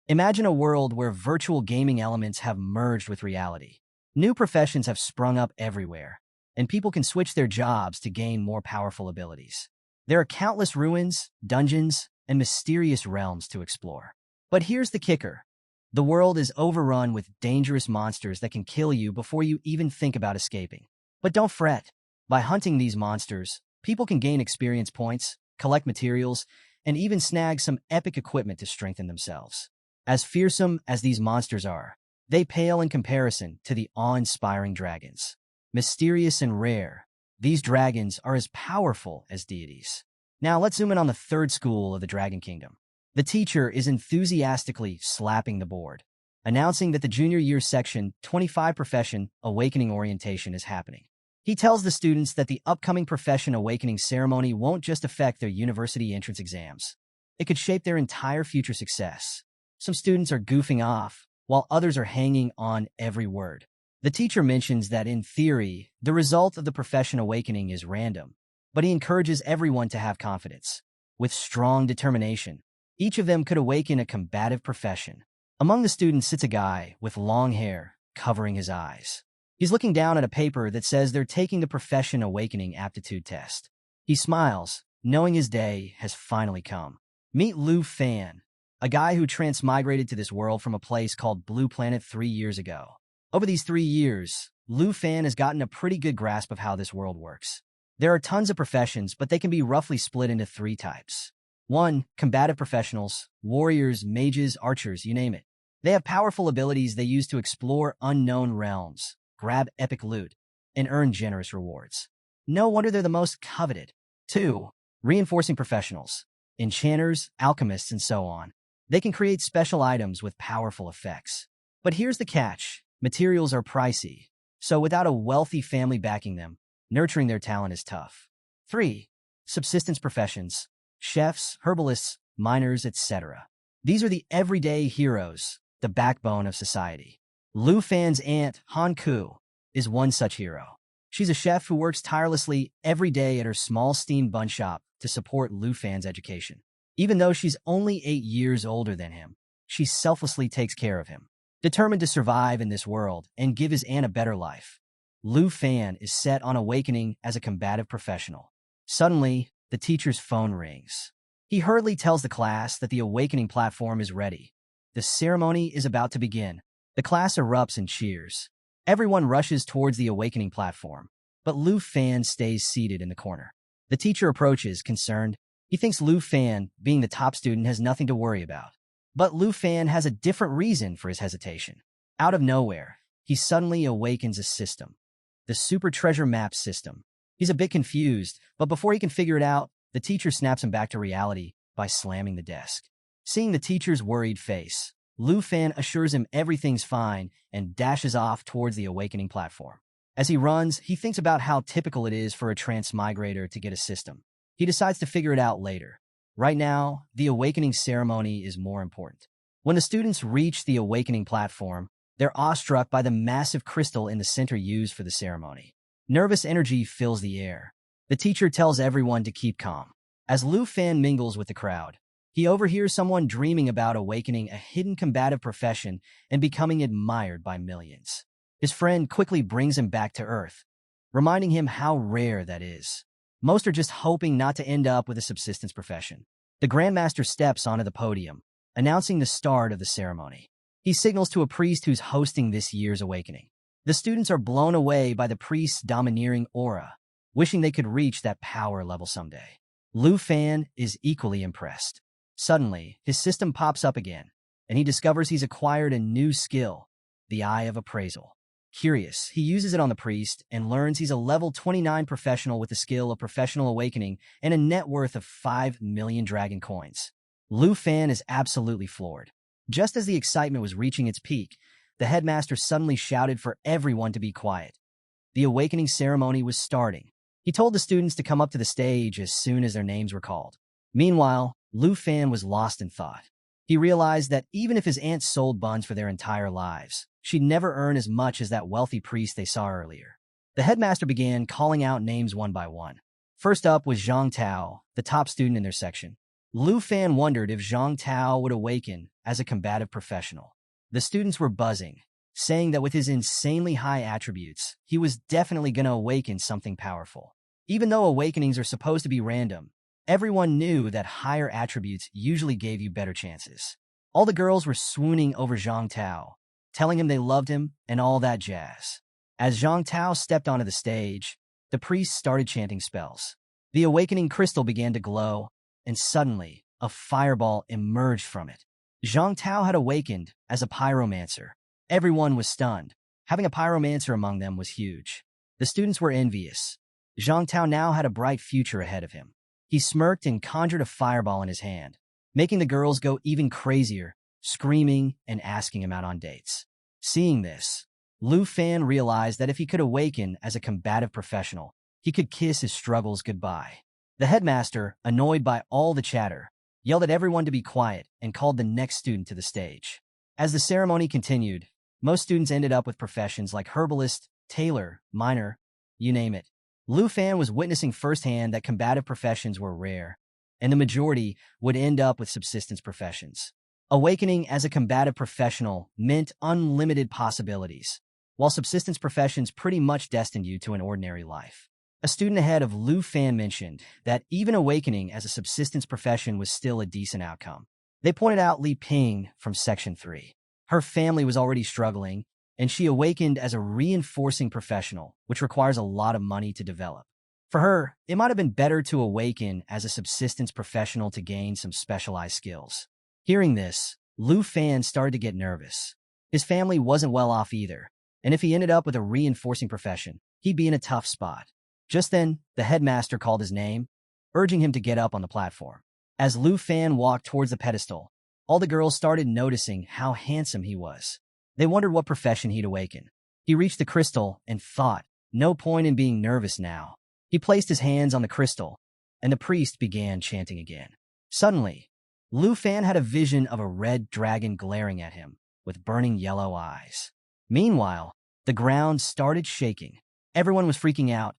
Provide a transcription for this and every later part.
Imagine a world where virtual gaming elements have merged with reality. New professions have sprung up everywhere, and people can switch their jobs to gain more powerful abilities. There are countless ruins, dungeons, and mysterious realms to explore. But here's the kicker. The world is overrun with dangerous monsters that can kill you before you even think about escaping. But don't fret. By hunting these monsters, people can gain experience points, collect materials, and even snag some epic equipment to strengthen themselves. As fearsome as these monsters are, they pale in comparison to the awe-inspiring dragons. Mysterious and rare, these dragons are as powerful as deities. Now let's zoom in on the third school of the Dragon Kingdom. The teacher is enthusiastically slapping the board, announcing that the junior year section 25 profession awakening orientation is happening. He tells the students that the upcoming profession awakening ceremony won't just affect their university entrance exams. It could shape their entire future success. Some students are goofing off, while others are hanging on every word. The teacher mentions that in theory, the result of the profession awakening is random, but he encourages everyone to have confidence. With strong determination, each of them could awaken a combative profession. Among the students sits a guy with long hair covering his eyes. He's looking down at a paper that says they're taking the profession awakening aptitude test. He smiles, knowing his day has finally come. Meet Lu Fan, a guy who transmigrated to this world from a place called Blue Planet 3 years ago. Over these 3 years, Lu Fan has gotten a pretty good grasp of how this world works. There are tons of professions, but they can be roughly split into 3 types. 1. Combative professionals, warriors, mages, archers, you name it. They have powerful abilities they use to explore unknown realms, grab epic loot, and earn generous rewards. No wonder they're the most coveted. 2. Reinforcing professionals, enchanters, alchemists, and so on. They can create special items with powerful effects. But here's the catch. Materials are pricey, so without a wealthy family backing them, nurturing their talent is tough. 3. Subsistence professions, chefs, herbalists, miners, etc. These are the everyday heroes, the backbone of society. Lu Fan's aunt, Han Ku, is one such hero. She's a chef who works tirelessly every day at her small steam bun shop to support Lu Fan's education. Even though she's only 8 years older than him, she selflessly takes care of him. Determined to survive in this world and give his aunt a better life, Lu Fan is set on awakening as a combative professional. Suddenly, the teacher's phone rings. He hurriedly tells the class that the awakening platform is ready. The ceremony is about to begin. The class erupts in cheers. Everyone rushes towards the awakening platform, but Lu Fan stays seated in the corner. The teacher approaches, concerned. He thinks Lu Fan, being the top student, has nothing to worry about. But Lu Fan has a different reason for his hesitation. Out of nowhere, he suddenly awakens a system. The Super Treasure Map system. He's a bit confused, but before he can figure it out, the teacher snaps him back to reality by slamming the desk. Seeing the teacher's worried face, Lu Fan assures him everything's fine and dashes off towards the awakening platform. As he runs, he thinks about how typical it is for a transmigrator to get a system. He decides to figure it out later. Right now, the awakening ceremony is more important. When the students reach the awakening platform, they're awestruck by the massive crystal in the center used for the ceremony. Nervous energy fills the air. The teacher tells everyone to keep calm. As Lu Fan mingles with the crowd, he overhears someone dreaming about awakening a hidden combative profession and becoming admired by millions. His friend quickly brings him back to Earth, reminding him how rare that is. Most are just hoping not to end up with a subsistence profession. The Grandmaster steps onto the podium, announcing the start of the ceremony. He signals to a priest who's hosting this year's awakening. The students are blown away by the priest's domineering aura, wishing they could reach that power level someday. Lu Fan is equally impressed. Suddenly, his system pops up again, and he discovers he's acquired a new skill, the Eye of Appraisal. Curious, he uses it on the priest and learns he's a level 29 professional with the skill of Professional Awakening and a net worth of 5 million dragon coins. Lu Fan is absolutely floored. Just as the excitement was reaching its peak, the headmaster suddenly shouted for everyone to be quiet. The awakening ceremony was starting. He told the students to come up to the stage as soon as their names were called. Meanwhile, Lu Fan was lost in thought. He realized that even if his aunt sold buns for their entire lives, she'd never earn as much as that wealthy priest they saw earlier. The headmaster began calling out names one by one. First up was Zhang Tao, the top student in their section. Lu Fan wondered if Zhang Tao would awaken as a combative professional. The students were buzzing, saying that with his insanely high attributes, he was definitely going to awaken something powerful. Even though awakenings are supposed to be random, everyone knew that higher attributes usually gave you better chances. All the girls were swooning over Zhang Tao, telling him they loved him and all that jazz. As Zhang Tao stepped onto the stage, the priest started chanting spells. The awakening crystal began to glow, and suddenly, a fireball emerged from it. Zhang Tao had awakened as a pyromancer. Everyone was stunned. Having a pyromancer among them was huge. The students were envious. Zhang Tao now had a bright future ahead of him. He smirked and conjured a fireball in his hand, making the girls go even crazier, screaming and asking him out on dates. Seeing this, Lu Fan realized that if he could awaken as a combative professional, he could kiss his struggles goodbye. The headmaster, annoyed by all the chatter, yelled at everyone to be quiet and called the next student to the stage. As the ceremony continued, most students ended up with professions like herbalist, tailor, miner, you name it. Lu Fan was witnessing firsthand that combative professions were rare, and the majority would end up with subsistence professions. Awakening as a combative professional meant unlimited possibilities, while subsistence professions pretty much destined you to an ordinary life. A student ahead of Lu Fan mentioned that even awakening as a subsistence profession was still a decent outcome. They pointed out Li Ping from Section 3. Her family was already struggling, and she awakened as a reinforcing professional, which requires a lot of money to develop. For her, it might have been better to awaken as a subsistence professional to gain some specialized skills. Hearing this, Lu Fan started to get nervous. His family wasn't well off either, and if he ended up with a reinforcing profession, he'd be in a tough spot. Just then, the headmaster called his name, urging him to get up on the platform. As Lu Fan walked towards the pedestal, all the girls started noticing how handsome he was. They wondered what profession he'd awaken. He reached the crystal and thought, no point in being nervous now. He placed his hands on the crystal, and the priest began chanting again. Suddenly, Lu Fan had a vision of a red dragon glaring at him with burning yellow eyes. Meanwhile, the ground started shaking. Everyone was freaking out,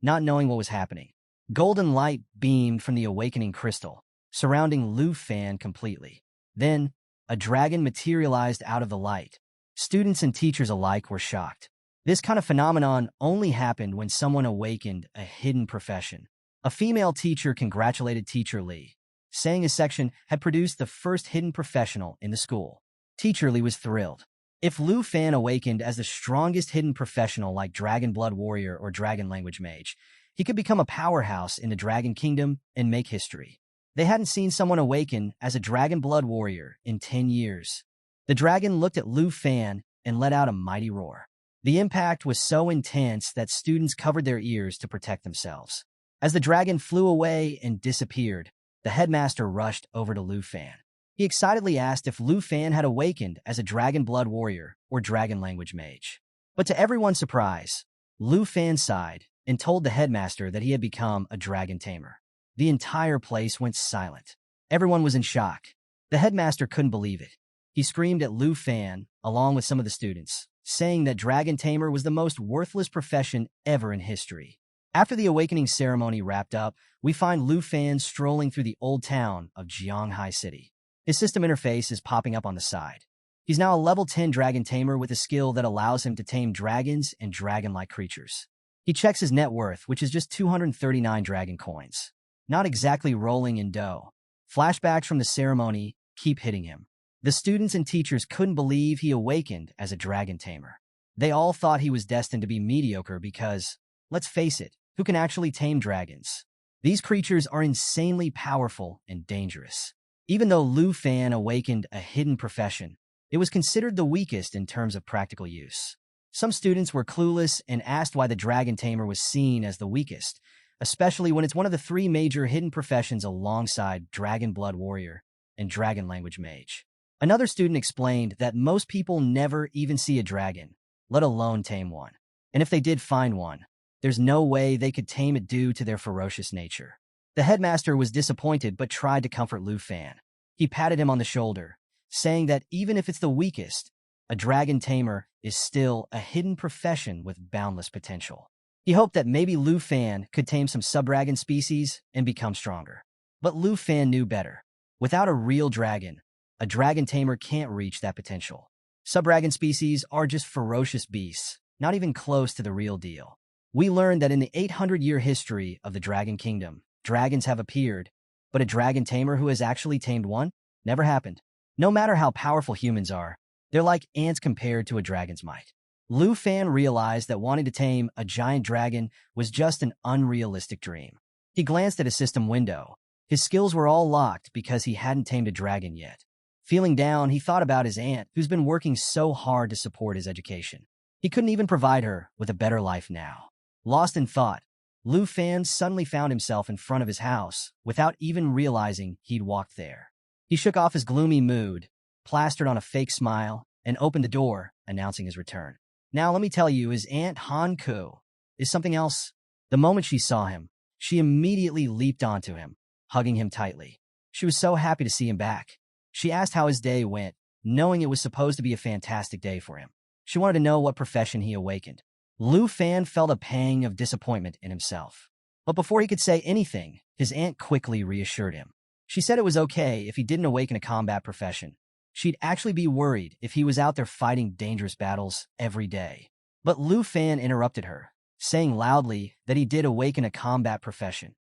not knowing what was happening. Golden light beamed from the awakening crystal, surrounding Lu Fan completely. Then, a dragon materialized out of the light. Students and teachers alike were shocked. This kind of phenomenon only happened when someone awakened a hidden profession. A female teacher congratulated Teacher Li, saying his section had produced the first hidden professional in the school. Teacher Li was thrilled. If Lu Fan awakened as the strongest hidden professional like Dragon Blood Warrior or Dragon Language Mage, he could become a powerhouse in the Dragon Kingdom and make history. They hadn't seen someone awaken as a Dragon Blood Warrior in 10 years. The dragon looked at Lu Fan and let out a mighty roar. The impact was so intense that students covered their ears to protect themselves. As the dragon flew away and disappeared, the headmaster rushed over to Lu Fan. He excitedly asked if Lu Fan had awakened as a Dragon Blood Warrior or Dragon Language Mage. But to everyone's surprise, Lu Fan sighed and told the headmaster that he had become a Dragon Tamer. The entire place went silent. Everyone was in shock. The headmaster couldn't believe it. He screamed at Lu Fan, along with some of the students, saying that Dragon Tamer was the most worthless profession ever in history. After the awakening ceremony wrapped up, we find Lu Fan strolling through the old town of Jianghai City. His system interface is popping up on the side. He's now a level 10 Dragon Tamer with a skill that allows him to tame dragons and dragon-like creatures. He checks his net worth, which is just 239 dragon coins. Not exactly rolling in dough. Flashbacks from the ceremony keep hitting him. The students and teachers couldn't believe he awakened as a Dragon Tamer. They all thought he was destined to be mediocre because, let's face it, who can actually tame dragons? These creatures are insanely powerful and dangerous. Even though Lu Fan awakened a hidden profession, it was considered the weakest in terms of practical use. Some students were clueless and asked why the Dragon Tamer was seen as the weakest, especially when it's one of the 3 major hidden professions alongside Dragon Blood Warrior and Dragon Language Mage. Another student explained that most people never even see a dragon, let alone tame one. And if they did find one, there's no way they could tame it due to their ferocious nature. The headmaster was disappointed but tried to comfort Lu Fan. He patted him on the shoulder, saying that even if it's the weakest, a dragon tamer is still a hidden profession with boundless potential. He hoped that maybe Lu Fan could tame some sub-dragon species and become stronger. But Lu Fan knew better. Without a real dragon, a dragon tamer can't reach that potential. Subdragon species are just ferocious beasts, not even close to the real deal. We learned that in the 800-year history of the Dragon Kingdom, dragons have appeared, but a dragon tamer who has actually tamed one? Never happened. No matter how powerful humans are, they're like ants compared to a dragon's might. Lu Fan realized that wanting to tame a giant dragon was just an unrealistic dream. He glanced at his system window. His skills were all locked because he hadn't tamed a dragon yet. Feeling down, he thought about his aunt, who's been working so hard to support his education. He couldn't even provide her with a better life now. Lost in thought, Lu Fan suddenly found himself in front of his house without even realizing he'd walked there. He shook off his gloomy mood, plastered on a fake smile, and opened the door, announcing his return. Now let me tell you, his Aunt Han Ku is something else. The moment she saw him, she immediately leaped onto him, hugging him tightly. She was so happy to see him back. She asked how his day went, knowing it was supposed to be a fantastic day for him. She wanted to know what profession he awakened. Lu Fan felt a pang of disappointment in himself. But before he could say anything, his aunt quickly reassured him. She said it was okay if he didn't awaken a combat profession. She'd actually be worried if he was out there fighting dangerous battles every day. But Lu Fan interrupted her, saying loudly that he did awaken a combat profession.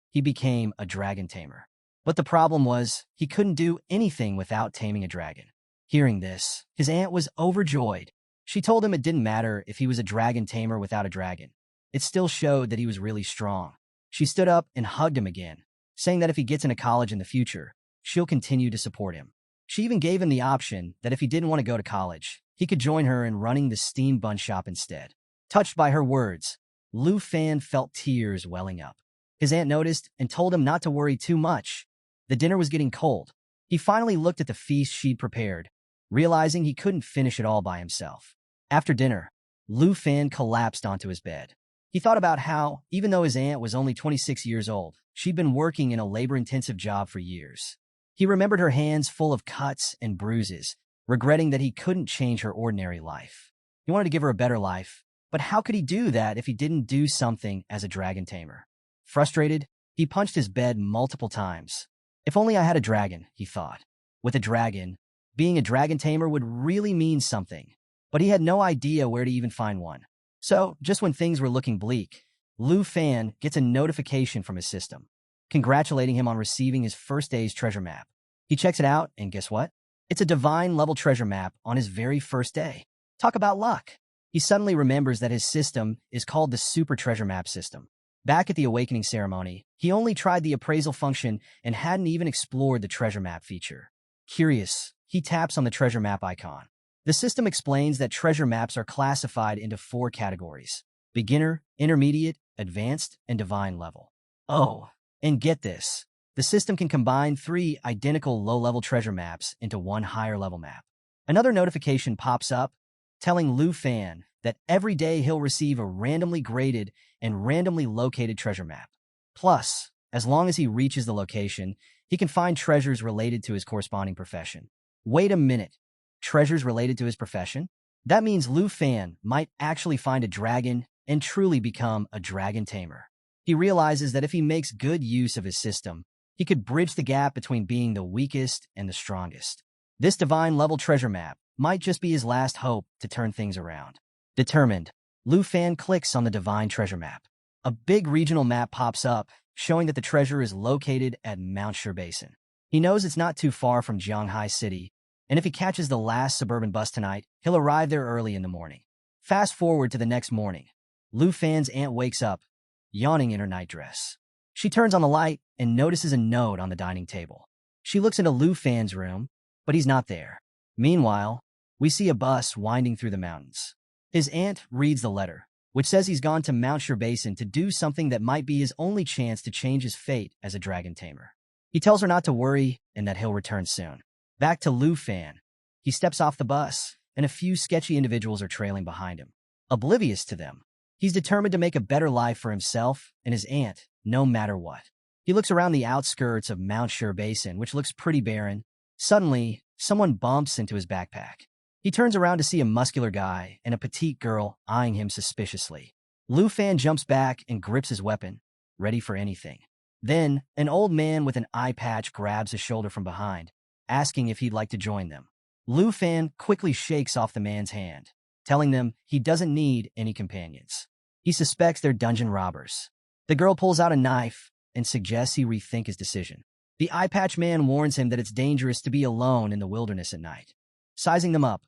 He became a dragon tamer. But the problem was, he couldn't do anything without taming a dragon. Hearing this, his aunt was overjoyed. She told him it didn't matter if he was a dragon tamer without a dragon. It still showed that he was really strong. She stood up and hugged him again, saying that if he gets into college in the future, she'll continue to support him. She even gave him the option that if he didn't want to go to college, he could join her in running the steam bun shop instead. Touched by her words, Lu Fan felt tears welling up. His aunt noticed and told him not to worry too much. The dinner was getting cold. He finally looked at the feast she'd prepared, realizing he couldn't finish it all by himself. After dinner, Lu Fan collapsed onto his bed. He thought about how, even though his aunt was only 26 years old, she'd been working in a labor-intensive job for years. He remembered her hands full of cuts and bruises, regretting that he couldn't change her ordinary life. He wanted to give her a better life, but how could he do that if he didn't do something as a dragon tamer? Frustrated, he punched his bed multiple times. If only I had a dragon, he thought. With a dragon, being a dragon tamer would really mean something, but he had no idea where to even find one. So, just when things were looking bleak, Lu Fan gets a notification from his system, congratulating him on receiving his first day's treasure map. He checks it out, and guess what? It's a divine-level treasure map on his very first day. Talk about luck. He suddenly remembers that his system is called the Super Treasure Map System. Back at the awakening ceremony, he only tried the appraisal function and hadn't even explored the treasure map feature. Curious, he taps on the treasure map icon. The system explains that treasure maps are classified into 4 categories: beginner, intermediate, advanced, and divine level. Oh, and get this. The system can combine 3 identical low-level treasure maps into one higher-level map. Another notification pops up, telling Lu Fan that every day he'll receive a randomly graded and randomly located treasure map. Plus, as long as he reaches the location, he can find treasures related to his corresponding profession. Wait a minute. Treasures related to his profession? That means Lu Fan might actually find a dragon and truly become a dragon tamer. He realizes that if he makes good use of his system, he could bridge the gap between being the weakest and the strongest. This divine-level treasure map might just be his last hope to turn things around. Determined, Lu Fan clicks on the divine treasure map. A big regional map pops up, showing that the treasure is located at Mount Sherbas. He knows it's not too far from Jianghai City, and if he catches the last suburban bus tonight, he'll arrive there early in the morning. Fast forward to the next morning. Lu Fan's aunt wakes up, yawning in her nightdress. She turns on the light and notices a note on the dining table. She looks into Lu Fan's room, but he's not there. Meanwhile, we see a bus winding through the mountains. His aunt reads the letter, which says he's gone to Mount Sherbas to do something that might be his only chance to change his fate as a dragon tamer. He tells her not to worry and that he'll return soon. Back to Lu Fan. He steps off the bus, and a few sketchy individuals are trailing behind him. Oblivious to them, he's determined to make a better life for himself and his aunt, no matter what. He looks around the outskirts of Mount Sherbas, which looks pretty barren. Suddenly, someone bumps into his backpack. He turns around to see a muscular guy and a petite girl eyeing him suspiciously. Lu Fan jumps back and grips his weapon, ready for anything. Then, an old man with an eye patch grabs his shoulder from behind, asking if he'd like to join them. Lu Fan quickly shakes off the man's hand, telling them he doesn't need any companions. He suspects they're dungeon robbers. The girl pulls out a knife and suggests he rethink his decision. The eye patch man warns him that it's dangerous to be alone in the wilderness at night. Sizing them up,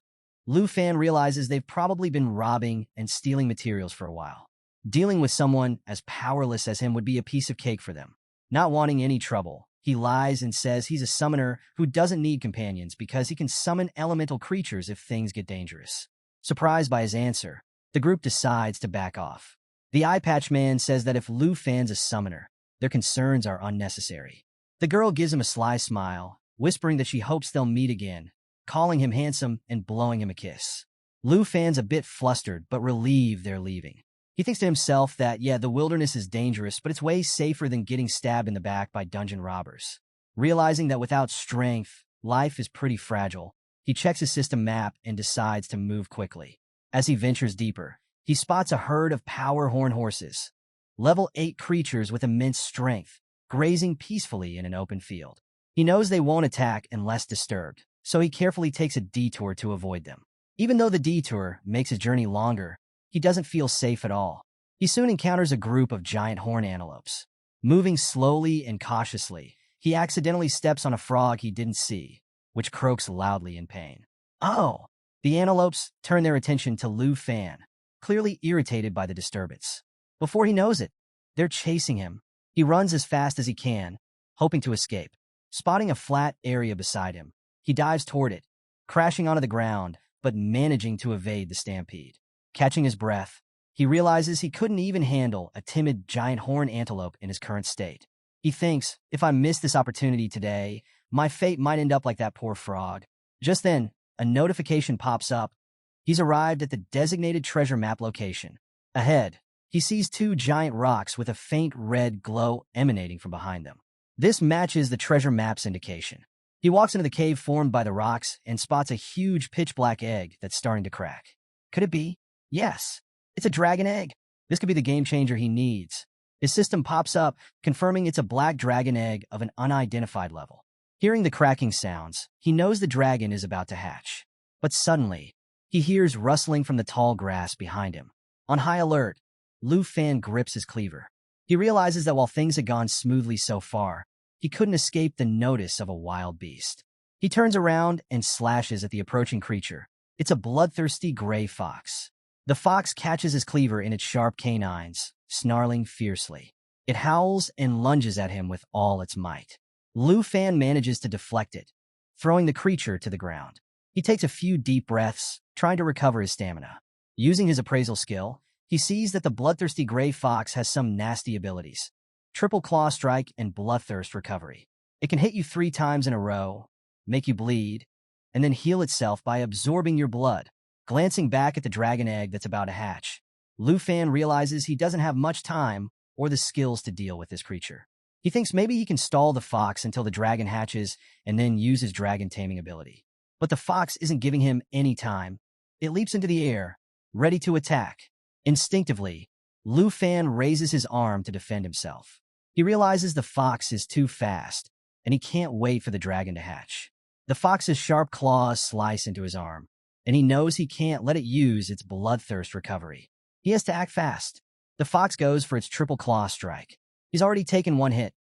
Lu Fan realizes they've probably been robbing and stealing materials for a while. Dealing with someone as powerless as him would be a piece of cake for them. Not wanting any trouble, he lies and says he's a summoner who doesn't need companions because he can summon elemental creatures if things get dangerous. Surprised by his answer, the group decides to back off. The eye patch man says that if Lu Fan's a summoner, their concerns are unnecessary. The girl gives him a sly smile, whispering that she hopes they'll meet again, calling him handsome and blowing him a kiss. Lu Fan's a bit flustered but relieved they're leaving. He thinks to himself that, yeah, the wilderness is dangerous, but it's way safer than getting stabbed in the back by dungeon robbers. Realizing that without strength, life is pretty fragile, he checks his system map and decides to move quickly. As he ventures deeper, he spots a herd of power horn horses, level 8 creatures with immense strength, grazing peacefully in an open field. He knows they won't attack unless disturbed, so he carefully takes a detour to avoid them. Even though the detour makes his journey longer, he doesn't feel safe at all. He soon encounters a group of giant horn antelopes. Moving slowly and cautiously, he accidentally steps on a frog he didn't see, which croaks loudly in pain. Oh! The antelopes turn their attention to Lu Fan, clearly irritated by the disturbance. Before he knows it, they're chasing him. He runs as fast as he can, hoping to escape. Spotting a flat area beside him, he dives toward it, crashing onto the ground, but managing to evade the stampede. Catching his breath, he realizes he couldn't even handle a timid giant horn antelope in his current state. He thinks, if I miss this opportunity today, my fate might end up like that poor frog. Just then, a notification pops up. He's arrived at the designated treasure map location. Ahead, he sees 2 giant rocks with a faint red glow emanating from behind them. This matches the treasure map's indication. He walks into the cave formed by the rocks and spots a huge pitch-black egg that's starting to crack. Could it be? Yes, it's a dragon egg. This could be the game changer he needs. His system pops up, confirming it's a black dragon egg of an unidentified level. Hearing the cracking sounds, he knows the dragon is about to hatch. But suddenly, he hears rustling from the tall grass behind him. On high alert, Lu Fan grips his cleaver. He realizes that while things had gone smoothly so far, he couldn't escape the notice of a wild beast. He turns around and slashes at the approaching creature. It's a bloodthirsty gray fox. The fox catches his cleaver in its sharp canines, snarling fiercely. It howls and lunges at him with all its might. Lu Fan manages to deflect it, throwing the creature to the ground. He takes a few deep breaths, trying to recover his stamina. Using his appraisal skill, he sees that the bloodthirsty gray fox has some nasty abilities. Triple Claw Strike and Bloodthirst Recovery. It can hit you 3 times in a row, make you bleed, and then heal itself by absorbing your blood. Glancing back at the dragon egg that's about to hatch, Lu Fan realizes he doesn't have much time or the skills to deal with this creature. He thinks maybe he can stall the fox until the dragon hatches and then use his dragon taming ability. But the fox isn't giving him any time. It leaps into the air, ready to attack. Instinctively, Lu Fan raises his arm to defend himself. He realizes the fox is too fast, and he can't wait for the dragon to hatch. The fox's sharp claws slice into his arm, and he knows he can't let it use its bloodthirst recovery. He has to act fast. The fox goes for its triple claw strike. He's already taken 1 hit.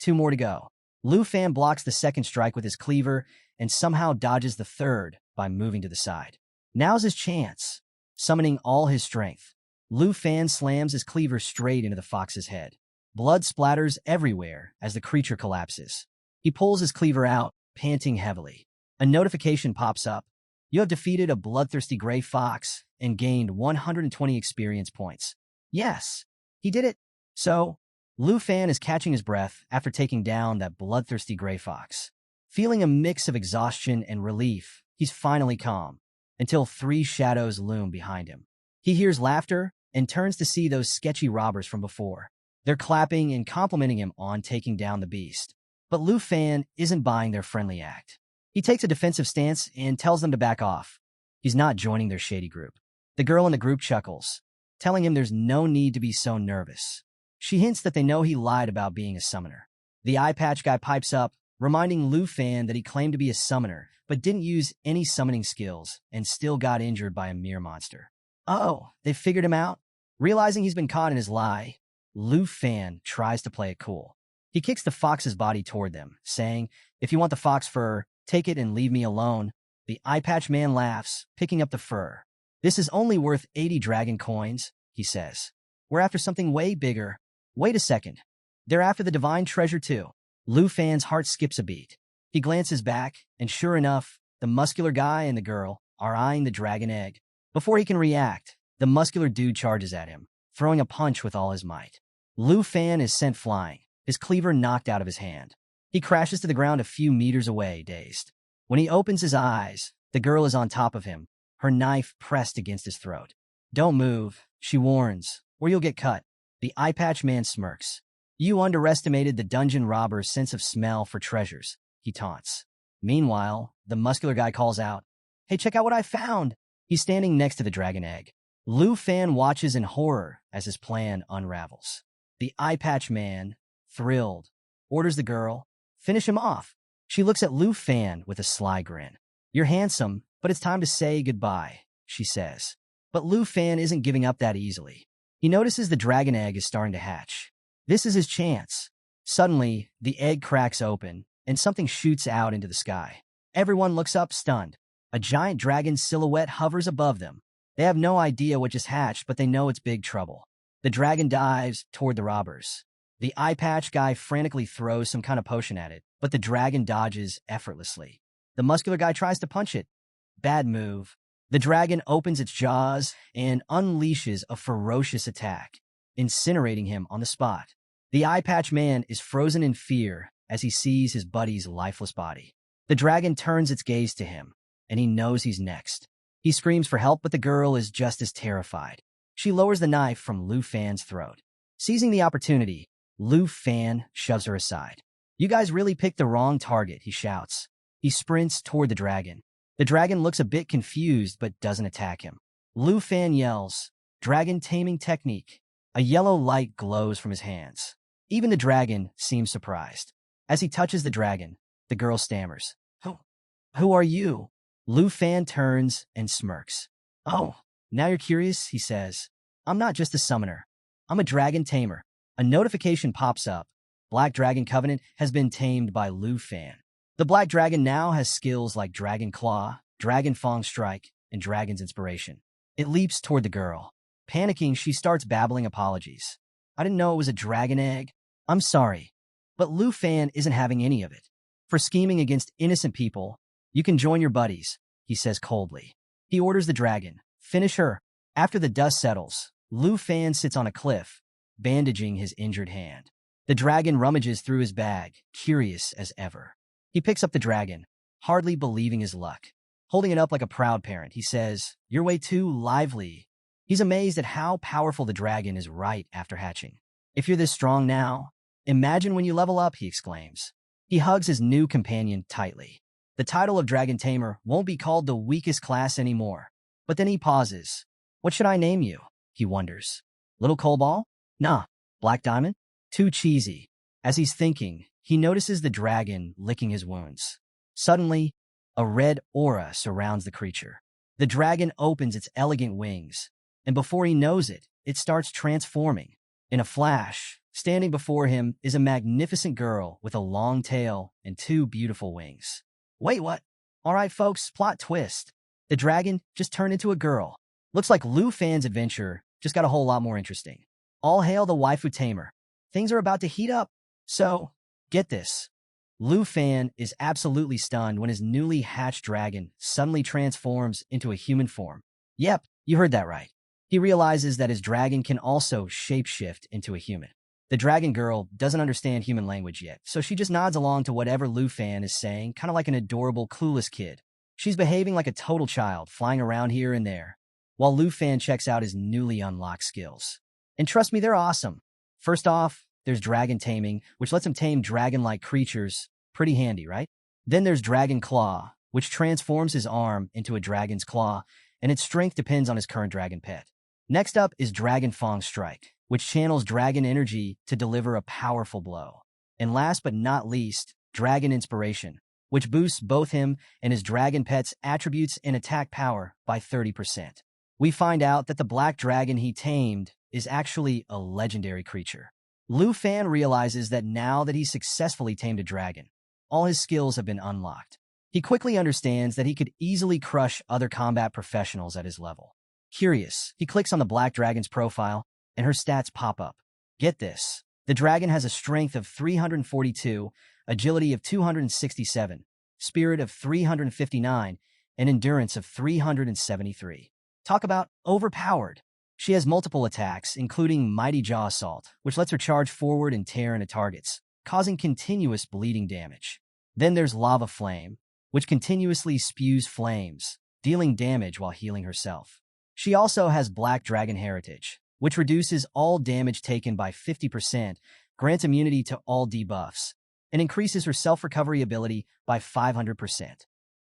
2 more to go. Lu Fan blocks the second strike with his cleaver and somehow dodges the third by moving to the side. Now's his chance. Summoning all his strength, Lu Fan slams his cleaver straight into the fox's head. Blood splatters everywhere as the creature collapses. He pulls his cleaver out, panting heavily. A notification pops up. You have defeated a bloodthirsty gray fox and gained 120 experience points. Yes, he did it. So, Lu Fan is catching his breath after taking down that bloodthirsty gray fox. Feeling a mix of exhaustion and relief, he's finally calm, until 3 shadows loom behind him. He hears laughter and turns to see those sketchy robbers from before. They're clapping and complimenting him on taking down the beast. But Lu Fan isn't buying their friendly act. He takes a defensive stance and tells them to back off. He's not joining their shady group. The girl in the group chuckles, telling him there's no need to be so nervous. She hints that they know he lied about being a summoner. The eye patch guy pipes up, reminding Lu Fan that he claimed to be a summoner, but didn't use any summoning skills and still got injured by a mere monster. Oh, they figured him out? Realizing he's been caught in his lie, Lu Fan tries to play it cool. He kicks the fox's body toward them, saying, "If you want the fox fur, take it and leave me alone." The eye patch man laughs, picking up the fur. "This is only worth 80 dragon coins," he says. "We're after something way bigger." Wait a second. They're after the divine treasure too. Lu Fan's heart skips a beat. He glances back, and sure enough, the muscular guy and the girl are eyeing the dragon egg. Before he can react, the muscular dude charges at him, throwing a punch with all his might. Lu Fan is sent flying, his cleaver knocked out of his hand. He crashes to the ground a few meters away, dazed. When he opens his eyes, the girl is on top of him, her knife pressed against his throat. "Don't move," she warns, "or you'll get cut." The eye patch man smirks. "You underestimated the dungeon robber's sense of smell for treasures," he taunts. Meanwhile, the muscular guy calls out, "Hey, check out what I found!" He's standing next to the dragon egg. Lu Fan watches in horror as his plan unravels. The eye patch man, thrilled, orders the girl, "Finish him off." She looks at Lu Fan with a sly grin. "You're handsome, but it's time to say goodbye," she says. But Lu Fan isn't giving up that easily. He notices the dragon egg is starting to hatch. This is his chance. Suddenly, the egg cracks open, and something shoots out into the sky. Everyone looks up, stunned. A giant dragon silhouette hovers above them. They have no idea what just hatched, but they know it's big trouble. The dragon dives toward the robbers. The eye patch guy frantically throws some kind of potion at it, but the dragon dodges effortlessly. The muscular guy tries to punch it. Bad move. The dragon opens its jaws and unleashes a ferocious attack, incinerating him on the spot. The eye patch man is frozen in fear as he sees his buddy's lifeless body. The dragon turns its gaze to him, and he knows he's next. He screams for help, but the girl is just as terrified. She lowers the knife from Lu Fan's throat. Seizing the opportunity, Lu Fan shoves her aside. "You guys really picked the wrong target," he shouts. He sprints toward the dragon. The dragon looks a bit confused but doesn't attack him. Lu Fan yells, "Dragon taming technique." A yellow light glows from his hands. Even the dragon seems surprised. As he touches the dragon, the girl stammers, Who are you?" Lu Fan turns and smirks. "Oh, now you're curious," he says. "I'm not just a summoner. I'm a dragon tamer." A notification pops up. Black Dragon Covenant has been tamed by Lu Fan. The Black Dragon now has skills like Dragon Claw, Dragon Fang Strike, and Dragon's Inspiration. It leaps toward the girl. Panicking, she starts babbling apologies. "I didn't know it was a dragon egg. I'm sorry." But Lu Fan isn't having any of it. "For scheming against innocent people, you can join your buddies," he says coldly. He orders the dragon, "Finish her." After the dust settles, Lu Fan sits on a cliff, bandaging his injured hand. The dragon rummages through his bag, curious as ever. He picks up the dragon, hardly believing his luck. Holding it up like a proud parent, he says, "You're way too lively." He's amazed at how powerful the dragon is right after hatching. "If you're this strong now, imagine when you level up," he exclaims. He hugs his new companion tightly. The title of Dragon Tamer won't be called the weakest class anymore. But then he pauses. "What should I name you?" he wonders. "Little Coalball? Nah. Black Diamond? Too cheesy." As he's thinking, he notices the dragon licking his wounds. Suddenly, a red aura surrounds the creature. The dragon opens its elegant wings, and before he knows it, it starts transforming. In a flash, standing before him is a magnificent girl with a long tail and 2 beautiful wings. Wait, what? All right, folks, plot twist. The dragon just turned into a girl. Looks like Lu Fan's adventure just got a whole lot more interesting. All hail the waifu tamer. Things are about to heat up. So, get this. Lu Fan is absolutely stunned when his newly hatched dragon suddenly transforms into a human form. Yep, you heard that right. He realizes that his dragon can also shapeshift into a human. The dragon girl doesn't understand human language yet, so she just nods along to whatever Lu Fan is saying, kind of like an adorable, clueless kid. She's behaving like a total child, flying around here and there, while Lu Fan checks out his newly unlocked skills. And trust me, they're awesome. First off, there's dragon taming, which lets him tame dragon-like creatures. Pretty handy, right? Then there's Dragon Claw, which transforms his arm into a dragon's claw, and its strength depends on his current dragon pet. Next up is Dragon Fang Strike. which channels dragon energy to deliver a powerful blow. And last but not least, Dragon Inspiration, which boosts both him and his dragon pet's attributes and attack power by 30%. We find out that the black dragon he tamed is actually a legendary creature. Lu Fan realizes that now that he's successfully tamed a dragon, all his skills have been unlocked. He quickly understands that he could easily crush other combat professionals at his level. Curious, he clicks on the black dragon's profile, and her stats pop up. Get this. The dragon has a strength of 342, agility of 267, spirit of 359, and endurance of 373. Talk about overpowered. She has multiple attacks, including Mighty Jaw Assault, which lets her charge forward and tear into targets, causing continuous bleeding damage. Then there's Lava Flame, which continuously spews flames, dealing damage while healing herself. She also has Black Dragon Heritage, which reduces all damage taken by 50%, grants immunity to all debuffs, and increases her self-recovery ability by 500%.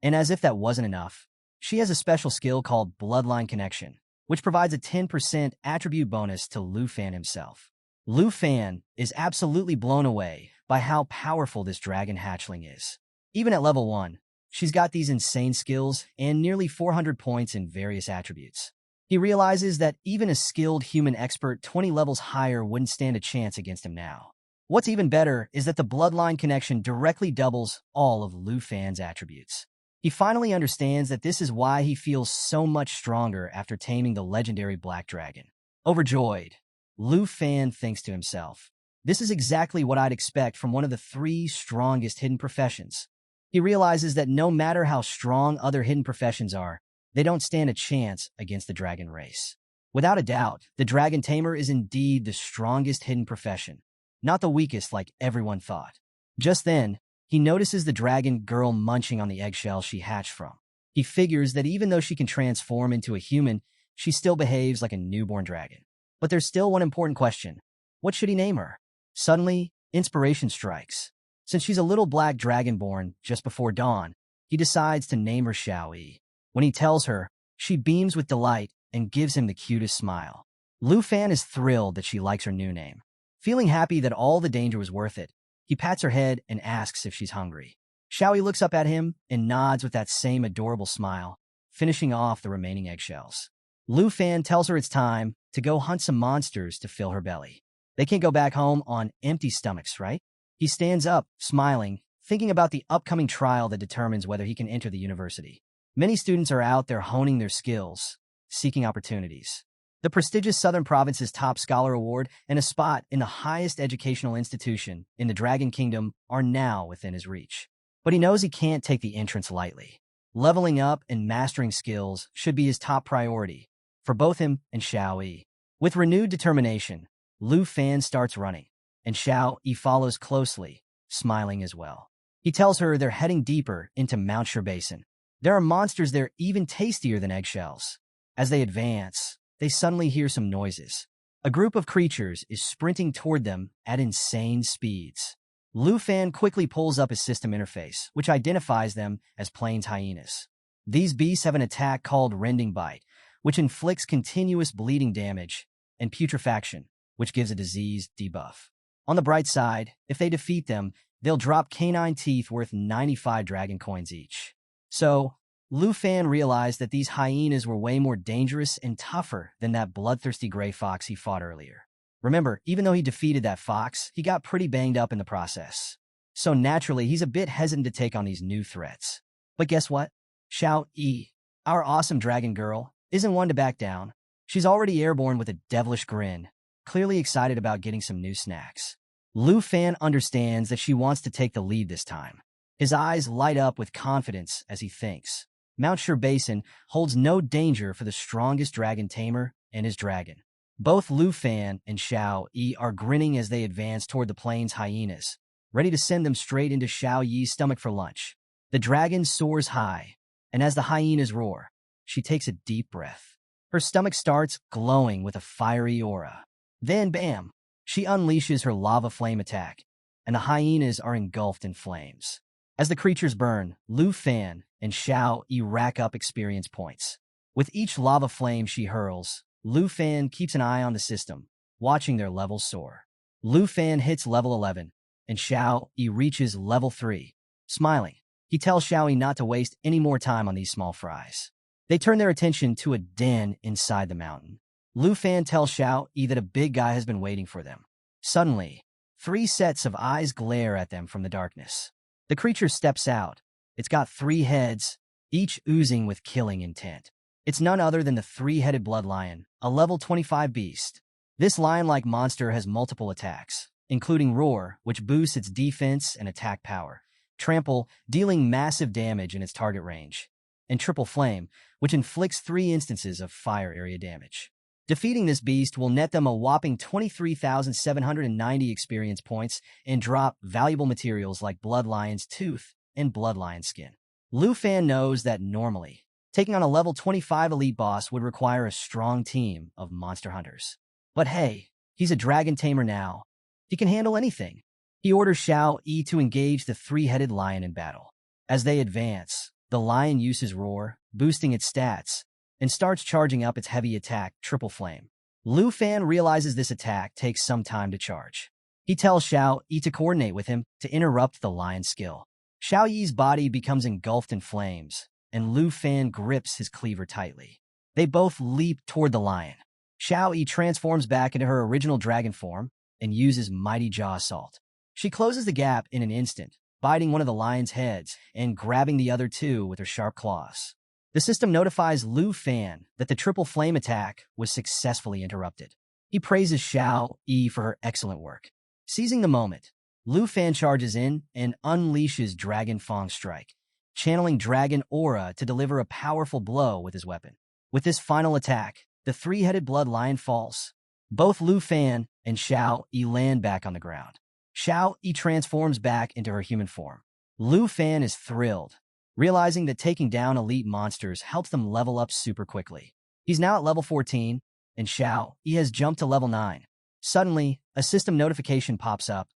And as if that wasn't enough, she has a special skill called Bloodline Connection, which provides a 10% attribute bonus to Lu Fan himself. Lu Fan is absolutely blown away by how powerful this dragon hatchling is. Even at level 1, she's got these insane skills and nearly 400 points in various attributes. He realizes that even a skilled human expert 20 levels higher wouldn't stand a chance against him now. What's even better is that the Bloodline Connection directly doubles all of Lu Fan's attributes. He finally understands that this is why he feels so much stronger after taming the legendary Black Dragon. Overjoyed, Lu Fan thinks to himself, "This is exactly what I'd expect from one of the 3 strongest hidden professions." He realizes that no matter how strong other hidden professions are, they don't stand a chance against the dragon race. Without a doubt, the Dragon Tamer is indeed the strongest hidden profession, not the weakest like everyone thought. Just then, he notices the dragon girl munching on the eggshell she hatched from. He figures that even though she can transform into a human, she still behaves like a newborn dragon. But there's still one important question. What should he name her? Suddenly, inspiration strikes. Since she's a little black dragon born just before dawn, he decides to name her Xiaoyi. When he tells her, she beams with delight and gives him the cutest smile. Lu Fan is thrilled that she likes her new name. Feeling happy that all the danger was worth it, he pats her head and asks if she's hungry. Xiaoyi looks up at him and nods with that same adorable smile, finishing off the remaining eggshells. Lu Fan tells her it's time to go hunt some monsters to fill her belly. They can't go back home on empty stomachs, right? He stands up, smiling, thinking about the upcoming trial that determines whether he can enter the university. Many students are out there honing their skills, seeking opportunities. The prestigious Southern Province's Top Scholar Award and a spot in the highest educational institution in the Dragon Kingdom are now within his reach. But he knows he can't take the entrance lightly. Leveling up and mastering skills should be his top priority for both him and Xiaoyi. With renewed determination, Lu Fan starts running, and Xiaoyi follows closely, smiling as well. He tells her they're heading deeper into Mount Sherbas. There are monsters there even tastier than eggshells. As they advance, they suddenly hear some noises. A group of creatures is sprinting toward them at insane speeds. Lu Fan quickly pulls up his system interface, which identifies them as plains hyenas. These beasts have an attack called Rending Bite, which inflicts continuous bleeding damage, and Putrefaction, which gives a disease debuff. On the bright side, if they defeat them, they'll drop canine teeth worth 95 dragon coins each. So, Lu Fan realized that these hyenas were way more dangerous and tougher than that bloodthirsty gray fox he fought earlier. Remember, even though he defeated that fox, he got pretty banged up in the process. So naturally, he's a bit hesitant to take on these new threats. But guess what? Xiaoyi, our awesome dragon girl, isn't one to back down. She's already airborne with a devilish grin, clearly excited about getting some new snacks. Lu Fan understands that she wants to take the lead this time. His eyes light up with confidence as he thinks. Mount Sherbas holds no danger for the strongest dragon tamer and his dragon. Both Lu Fan and Xiaoyi are grinning as they advance toward the plains hyenas, ready to send them straight into Xiaoyi's stomach for lunch. The dragon soars high, and as the hyenas roar, she takes a deep breath. Her stomach starts glowing with a fiery aura. Then, bam, she unleashes her lava flame attack, and the hyenas are engulfed in flames. As the creatures burn, Lu Fan and Xiaoyi rack up experience points. With each lava flame she hurls, Lu Fan keeps an eye on the system, watching their levels soar. Lu Fan hits level 11, and Xiao Yi reaches level 3. Smiling, he tells Xiao Yi not to waste any more time on these small fries. They turn their attention to a den inside the mountain. Lu Fan tells Xiao Yi that a big guy has been waiting for them. Suddenly, 3 sets of eyes glare at them from the darkness. The creature steps out. It's got 3 heads, each oozing with killing intent. It's none other than the 3-headed blood lion, a level 25 beast. This lion-like monster has multiple attacks, including Roar, which boosts its defense and attack power, Trample, dealing massive damage in its target range, and Triple Flame, which inflicts 3 instances of fire area damage. Defeating this beast will net them a whopping 23,790 experience points and drop valuable materials like Blood Lion's Tooth and Blood Lion Skin. Lu Fan knows that normally, taking on a level 25 elite boss would require a strong team of monster hunters. But hey, he's a dragon tamer now. He can handle anything. He orders Xiao Yi to engage the 3-headed lion in battle. As they advance, the lion uses Roar, boosting its stats, and starts charging up its heavy attack, Triple Flame. Lu Fan realizes this attack takes some time to charge. He tells Xiao Yi to coordinate with him to interrupt the lion's skill. Xiao Yi's body becomes engulfed in flames, and Lu Fan grips his cleaver tightly. They both leap toward the lion. Xiao Yi transforms back into her original dragon form and uses Mighty Jaw Assault. She closes the gap in an instant, biting one of the lion's heads and grabbing the other 2 with her sharp claws. The system notifies Lu Fan that the Triple Flame attack was successfully interrupted. He praises Xiao Yi for her excellent work. Seizing the moment, Lu Fan charges in and unleashes Dragon Fang Strike, channeling Dragon Aura to deliver a powerful blow with his weapon. With this final attack, the 3-headed blood lion falls. Both Lu Fan and Xiao Yi land back on the ground. Xiao Yi transforms back into her human form. Lu Fan is thrilled, realizing that taking down elite monsters helps them level up super quickly. He's now at level 14, and Xiao Yi has jumped to level 9. Suddenly, a system notification pops up.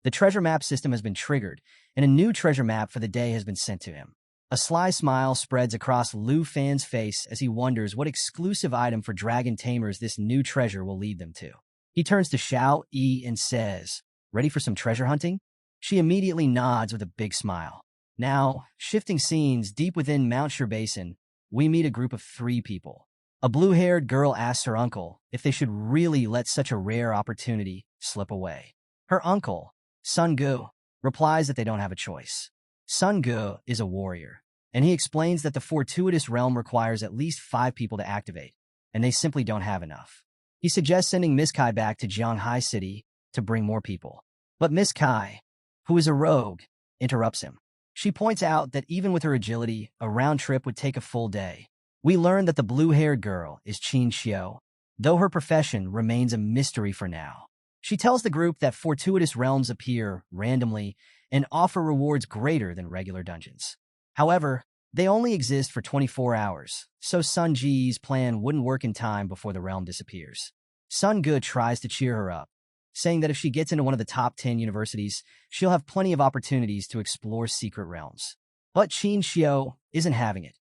The treasure map system has been triggered, and a new treasure map for the day has been sent to him. A sly smile spreads across Lu Fan's face as he wonders what exclusive item for dragon tamers this new treasure will lead them to. He turns to Xiao Yi and says, "Ready for some treasure hunting?" She immediately nods with a big smile. Now, shifting scenes deep within Mount Sherbas, we meet a group of 3 people. A blue-haired girl asks her uncle if they should really let such a rare opportunity slip away. Her uncle, Sun Gu, replies that they don't have a choice. Sun Gu is a warrior, and he explains that the fortuitous realm requires at least 5 people to activate, and they simply don't have enough. He suggests sending Miss Kai back to Jianghai City to bring more people. But Miss Kai, who is a rogue, interrupts him. She points out that even with her agility, a round trip would take a full day. We learn that the blue-haired girl is Qin Xiu, though her profession remains a mystery for now. She tells the group that fortuitous realms appear randomly and offer rewards greater than regular dungeons. However, they only exist for 24 hours, so Sun Ji's plan wouldn't work in time before the realm disappears. Sun Gu tries to cheer her up, saying that if she gets into one of the top 10 universities, she'll have plenty of opportunities to explore secret realms. But Qin Xiu isn't having it.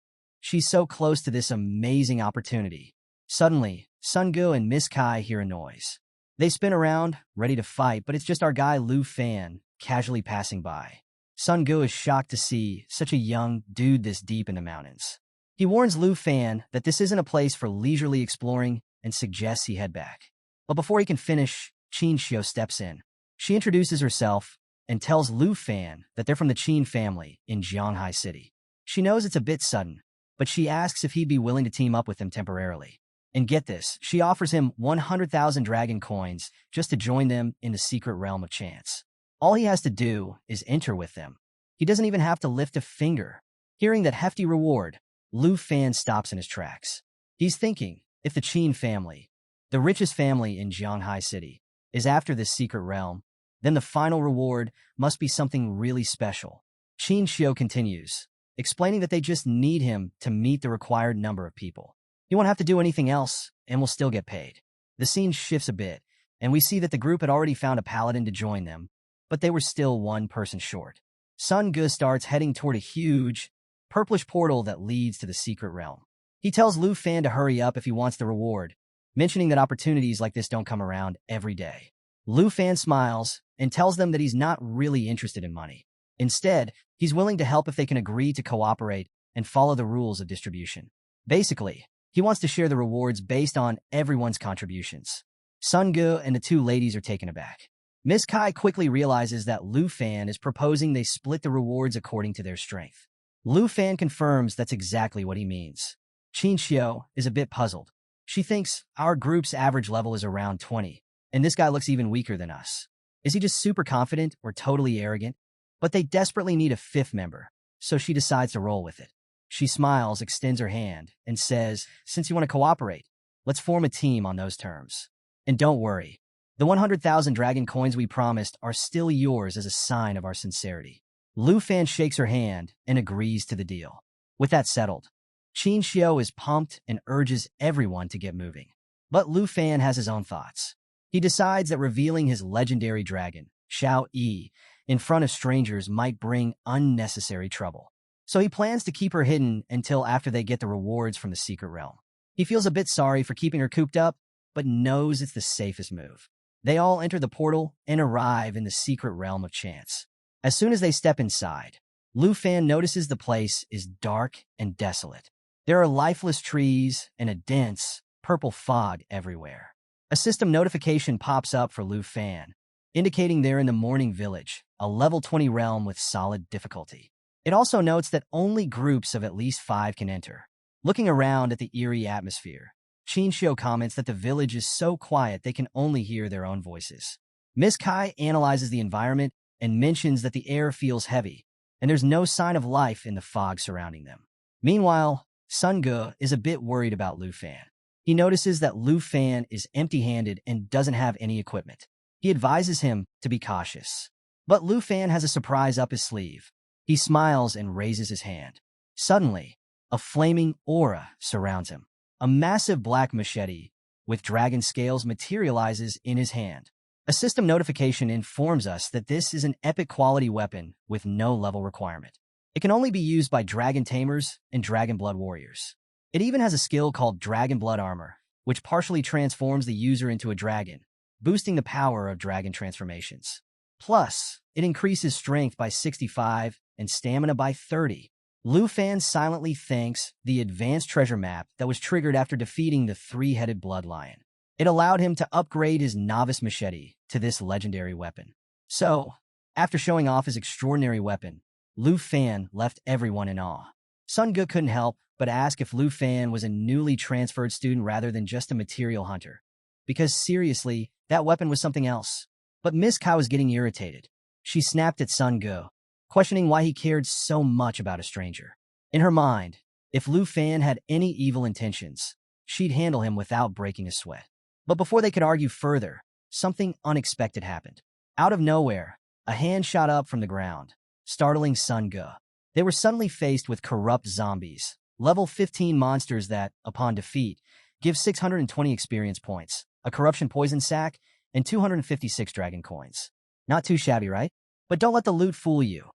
She's so close to this amazing opportunity. Suddenly, Sun Gu and Miss Kai hear a noise. They spin around, ready to fight, but it's just our guy Lu Fan, casually passing by. Sun Gu is shocked to see such a young dude this deep in the mountains. He warns Lu Fan that this isn't a place for leisurely exploring and suggests he head back. But before he can finish, Qin Xiu steps in. She introduces herself and tells Lu Fan that they're from the Qin family in Jianghai City. She knows it's a bit sudden, but she asks if he'd be willing to team up with them temporarily. And get this, she offers him 100,000 dragon coins just to join them in the secret realm of chance. All he has to do is enter with them. He doesn't even have to lift a finger. Hearing that hefty reward, Lu Fan stops in his tracks. He's thinking, if the Qin family, the richest family in Jianghai City, is after this secret realm, then the final reward must be something really special. Qin Xiu continues, explaining that they just need him to meet the required number of people. He won't have to do anything else, and will still get paid. The scene shifts a bit, and we see that the group had already found a paladin to join them, but they were still one person short. Sun Gu starts heading toward a huge, purplish portal that leads to the secret realm. He tells Lu Fan to hurry up if he wants the reward, mentioning that opportunities like this don't come around every day. Lu Fan smiles and tells them that he's not really interested in money. Instead, he's willing to help if they can agree to cooperate and follow the rules of distribution. Basically, he wants to share the rewards based on everyone's contributions. Sun Ge and the two ladies are taken aback. Miss Kai quickly realizes that Lu Fan is proposing they split the rewards according to their strength. Lu Fan confirms that's exactly what he means. Qin Xiao is a bit puzzled. She thinks our group's average level is around 20, and this guy looks even weaker than us. Is he just super confident or totally arrogant? But they desperately need a fifth member, so she decides to roll with it. She smiles, extends her hand, and says, since you want to cooperate, let's form a team on those terms. And don't worry, the 100,000 dragon coins we promised are still yours as a sign of our sincerity. Lu Fan shakes her hand and agrees to the deal. With that settled, Qin Xiao is pumped and urges everyone to get moving. But Lu Fan has his own thoughts. He decides that revealing his legendary dragon, Xiao Yi, in front of strangers might bring unnecessary trouble. So he plans to keep her hidden until after they get the rewards from the secret realm. He feels a bit sorry for keeping her cooped up, but knows it's the safest move. They all enter the portal and arrive in the secret realm of chance. As soon as they step inside, Lu Fan notices the place is dark and desolate. There are lifeless trees and a dense, purple fog everywhere. A system notification pops up for Lu Fan, indicating they're in the Morning Village, a level 20 realm with solid difficulty. It also notes that only groups of at least 5 can enter. Looking around at the eerie atmosphere, Qin Xiao comments that the village is so quiet they can only hear their own voices. Miss Kai analyzes the environment and mentions that the air feels heavy, and there's no sign of life in the fog surrounding them. Meanwhile, Sun Ge is a bit worried about Lu Fan. He notices that Lu Fan is empty-handed and doesn't have any equipment. He advises him to be cautious. But Lu Fan has a surprise up his sleeve. He smiles and raises his hand. Suddenly, a flaming aura surrounds him. A massive black machete with dragon scales materializes in his hand. A system notification informs us that this is an epic quality weapon with no level requirement. It can only be used by dragon tamers and dragon blood warriors. It even has a skill called Dragon Blood Armor, which partially transforms the user into a dragon, boosting the power of dragon transformations. Plus, it increases strength by 65 and stamina by 30. Lu Fan silently thanks the advanced treasure map that was triggered after defeating the three-headed blood lion. It allowed him to upgrade his novice machete to this legendary weapon. So, after showing off his extraordinary weapon, Lu Fan left everyone in awe. Sun Ge couldn't help but ask if Lu Fan was a newly transferred student rather than just a material hunter. Because seriously, that weapon was something else. But Miss Kai was getting irritated. She snapped at Sun Ge, questioning why he cared so much about a stranger. In her mind, if Lu Fan had any evil intentions, she'd handle him without breaking a sweat. But before they could argue further, something unexpected happened. Out of nowhere, a hand shot up from the ground, startling Sun Ge. They were suddenly faced with corrupt zombies, level 15 monsters that, upon defeat, give 620 experience points, a corruption poison sac, and 256 dragon coins. Not too shabby, right? But don't let the loot fool you.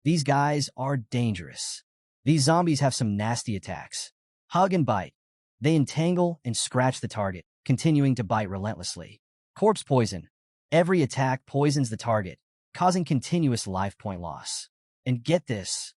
These guys are dangerous. These zombies have some nasty attacks. Hug and bite. They entangle and scratch the target, continuing to bite relentlessly. Corpse poison. Every attack poisons the target, causing continuous life point loss. And get this.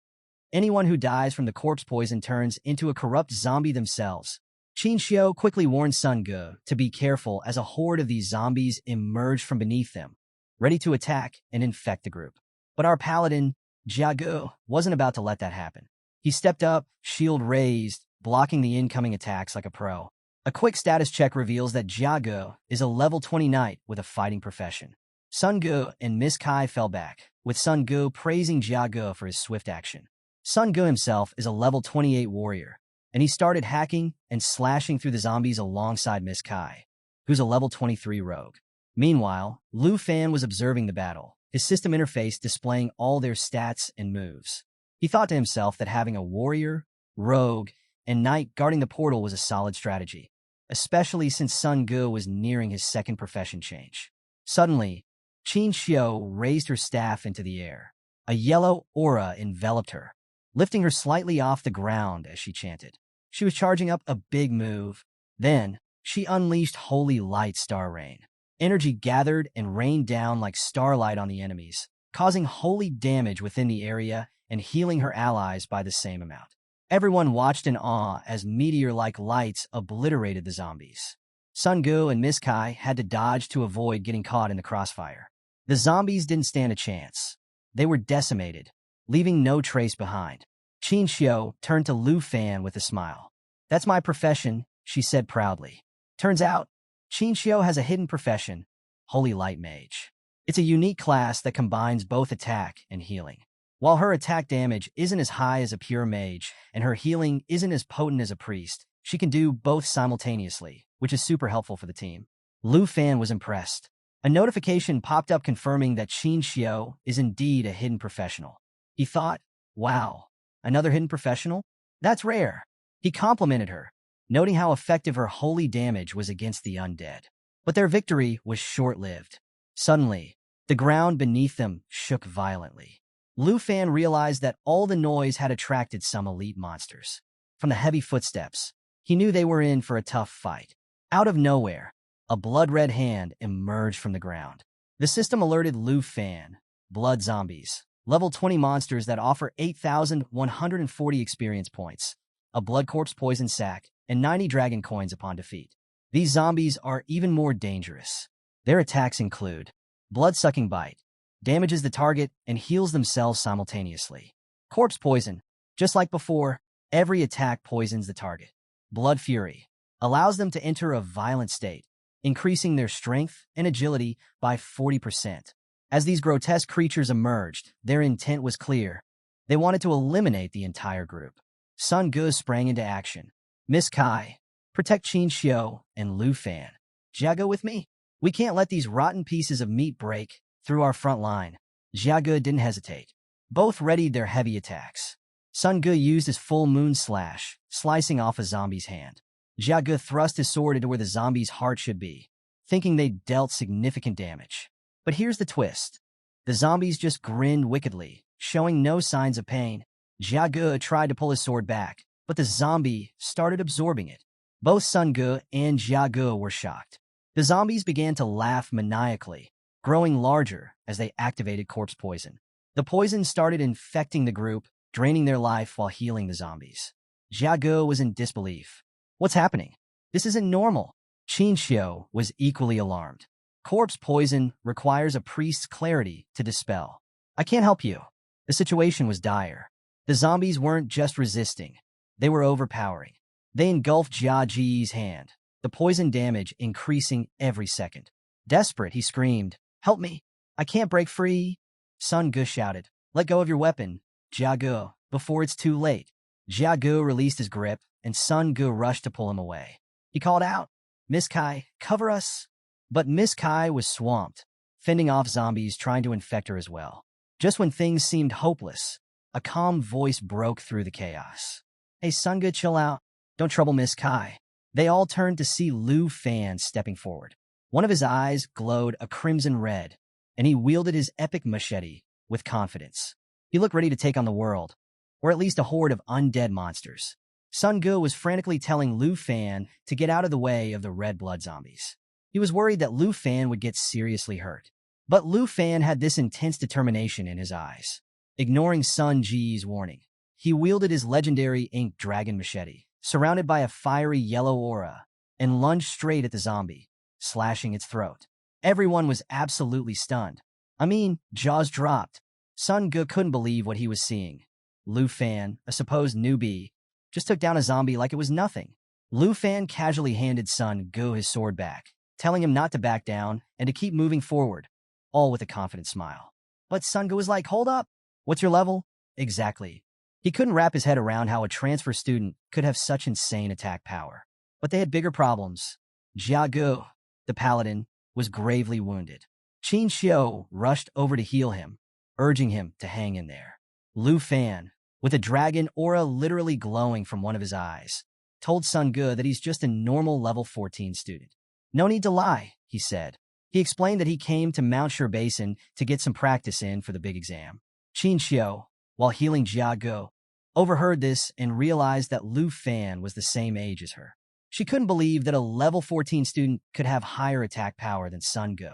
Anyone who dies from the corpse poison turns into a corrupt zombie themselves. Qin Xiao quickly warns Sun Ge to be careful as a horde of these zombies emerged from beneath them, ready to attack and infect the group. But our paladin, Jia Ge, wasn't about to let that happen. He stepped up, shield raised, blocking the incoming attacks like a pro. A quick status check reveals that Jia Ge is a level 20 knight with a fighting profession. Sun Ge and Miss Kai fell back, with Sun Ge praising Jia Ge for his swift action. Sun Ge himself is a level 28 warrior, and he started hacking and slashing through the zombies alongside Miss Kai, who's a level 23 rogue. Meanwhile, Lu Fan was observing the battle, his system interface displaying all their stats and moves. He thought to himself that having a warrior, rogue, and knight guarding the portal was a solid strategy, especially since Sun Ge was nearing his second profession change. Suddenly, Qin Xiao raised her staff into the air. A yellow aura enveloped her, lifting her slightly off the ground as she chanted. She was charging up a big move. Then, She unleashed holy light star rain. Energy gathered and rained down like starlight on the enemies, causing holy damage within the area and healing her allies by the same amount. Everyone watched in awe as meteor-like lights obliterated the zombies. Sun Gu and Miss Kai had to dodge to avoid getting caught in the crossfire. The zombies didn't stand a chance. They were decimated, leaving no trace behind. Qin Xiu turned to Lu Fan with a smile. "That's my profession," she said proudly. Turns out, Qin Xiu has a hidden profession, Holy Light Mage. It's a unique class that combines both attack and healing. While her attack damage isn't as high as a pure mage, and her healing isn't as potent as a priest, she can do both simultaneously, which is super helpful for the team. Lu Fan was impressed. A notification popped up confirming that Qin Xiu is indeed a hidden professional. He thought, wow, another hidden professional? That's rare. He complimented her, noting how effective her holy damage was against the undead. But their victory was short-lived. Suddenly, the ground beneath them shook violently. Lu Fan realized that all the noise had attracted some elite monsters. From the heavy footsteps, he knew they were in for a tough fight. Out of nowhere, a blood-red hand emerged from the ground. The system alerted Lu Fan, blood zombies, level 20 monsters that offer 8,140 experience points, a blood corpse poison sac, and 90 dragon coins upon defeat. These zombies are even more dangerous. Their attacks include blood-sucking bite, damages the target and heals themselves simultaneously. Corpse poison, just like before, every attack poisons the target. Blood fury, allows them to enter a violent state, increasing their strength and agility by 40%. As these grotesque creatures emerged, their intent was clear. They wanted to eliminate the entire group. Sun Gu sprang into action. Miss Kai, protect Qin Xiu and Lu Fan. Jia Ge with me. We can't let these rotten pieces of meat break through our front line. Jia Ge didn't hesitate. Both readied their heavy attacks. Sun Gu used his full moon slash, slicing off a zombie's hand. Jia Ge thrust his sword into where the zombie's heart should be, thinking they'd dealt significant damage. But here's the twist. The zombies just grinned wickedly, showing no signs of pain. Jia Ge tried to pull his sword back, but the zombie started absorbing it. Both Sun Gu and Jia Ge were shocked. The zombies began to laugh maniacally, growing larger as they activated corpse poison. The poison started infecting the group, draining their life while healing the zombies. Jia Ge was in disbelief. What's happening? This isn't normal. Qin Xiu was equally alarmed. Corpse poison requires a priest's clarity to dispel. I can't help you. The situation was dire. The zombies weren't just resisting. They were overpowering. They engulfed Jia Ji's hand, the poison damage increasing every second. Desperate, he screamed, "Help me! I can't break free!" Sun Gu shouted, "Let go of your weapon, Jia Ge, before it's too late." Jia Ge released his grip, and Sun Gu rushed to pull him away. He called out, "Miss Kai, cover us!" But Miss Kai was swamped, fending off zombies trying to infect her as well. Just when things seemed hopeless, a calm voice broke through the chaos. "Hey, Sun Gu, chill out. Don't trouble Miss Kai." They all turned to see Lu Fan stepping forward. One of his eyes glowed a crimson red, and he wielded his epic machete with confidence. He looked ready to take on the world, or at least a horde of undead monsters. Sun Gu was frantically telling Lu Fan to get out of the way of the red blood zombies. He was worried that Lu Fan would get seriously hurt. But Lu Fan had this intense determination in his eyes. Ignoring Sun Ji's warning, he wielded his legendary ink dragon machete, surrounded by a fiery yellow aura, and lunged straight at the zombie, slashing its throat. Everyone was absolutely stunned. I mean, jaws dropped. Sun Gu couldn't believe what he was seeing. Lu Fan, a supposed newbie, just took down a zombie like it was nothing. Lu Fan casually handed Sun Gu his sword back, telling him not to back down and to keep moving forward, all with a confident smile. But Sun Gu was like, "Hold up. What's your level?" Exactly. He couldn't wrap his head around how a transfer student could have such insane attack power. But they had bigger problems. Jia Ge, the paladin, was gravely wounded. Qin Xiu rushed over to heal him, urging him to hang in there. Lu Fan, with a dragon aura literally glowing from one of his eyes, told Sun Gu that he's just a normal level 14 student. "No need to lie," he said. He explained that he came to Mount Sherbas to get some practice in for the big exam. Qin Xiu, while healing Jia Ge, overheard this and realized that Lu Fan was the same age as her. She couldn't believe that a level 14 student could have higher attack power than Sun Ge,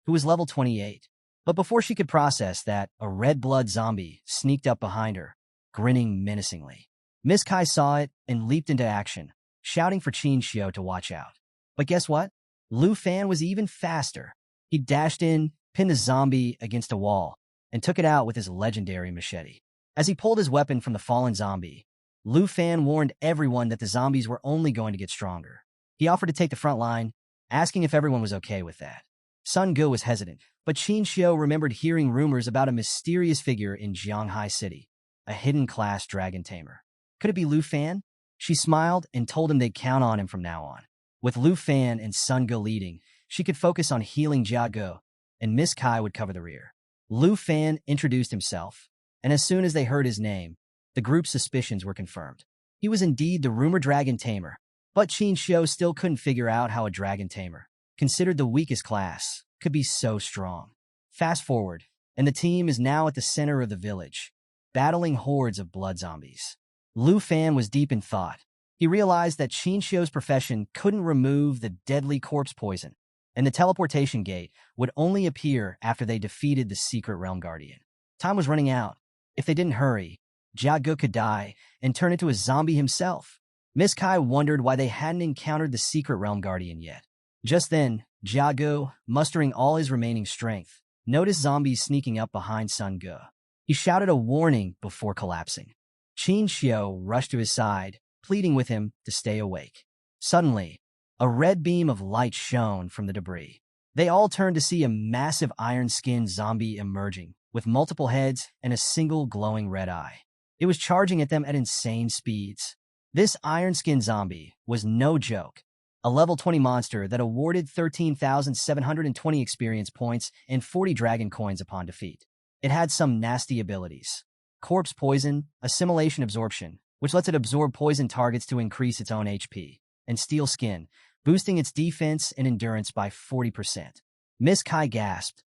who was level 28. But before she could process that, a red blood zombie sneaked up behind her, grinning menacingly. Miss Kai saw it and leaped into action, shouting for Qin Xiao to watch out. But guess what? Lu Fan was even faster. He dashed in, pinned the zombie against a wall, and took it out with his legendary machete. As he pulled his weapon from the fallen zombie, Lu Fan warned everyone that the zombies were only going to get stronger. He offered to take the front line, asking if everyone was okay with that. Sun Ge was hesitant, but Qin Xiao remembered hearing rumors about a mysterious figure in Jianghai City, a hidden class dragon tamer. Could it be Lu Fan? She smiled and told him they'd count on him from now on. With Lu Fan and Sun Ge leading, she could focus on healing Jia Ge, and Miss Kai would cover the rear. Lu Fan introduced himself, and as soon as they heard his name, the group's suspicions were confirmed. He was indeed the rumored dragon tamer, but Qin Xiao still couldn't figure out how a dragon tamer, considered the weakest class, could be so strong. Fast forward, and the team is now at the center of the village, battling hordes of blood zombies. Lu Fan was deep in thought. He realized that Qin Xiao's profession couldn't remove the deadly corpse poison, and the teleportation gate would only appear after they defeated the secret realm guardian. Time was running out. If they didn't hurry, Jia Ge could die and turn into a zombie himself. Miss Kai wondered why they hadn't encountered the secret realm guardian yet. Just then, Jia Ge, mustering all his remaining strength, noticed zombies sneaking up behind Sun Ge. He shouted a warning before collapsing. Qin Xiao rushed to his side, pleading with him to stay awake. Suddenly, a red beam of light shone from the debris. They all turned to see a massive iron-skinned zombie emerging, with multiple heads and a single glowing red eye. It was charging at them at insane speeds. This iron-skinned zombie was no joke. A level 20 monster that awarded 13,720 experience points and 40 dragon coins upon defeat. It had some nasty abilities. Corpse poison, assimilation absorption, which lets it absorb poison targets to increase its own HP, and steel skin, boosting its defense and endurance by 40%. Miss Kai gasped.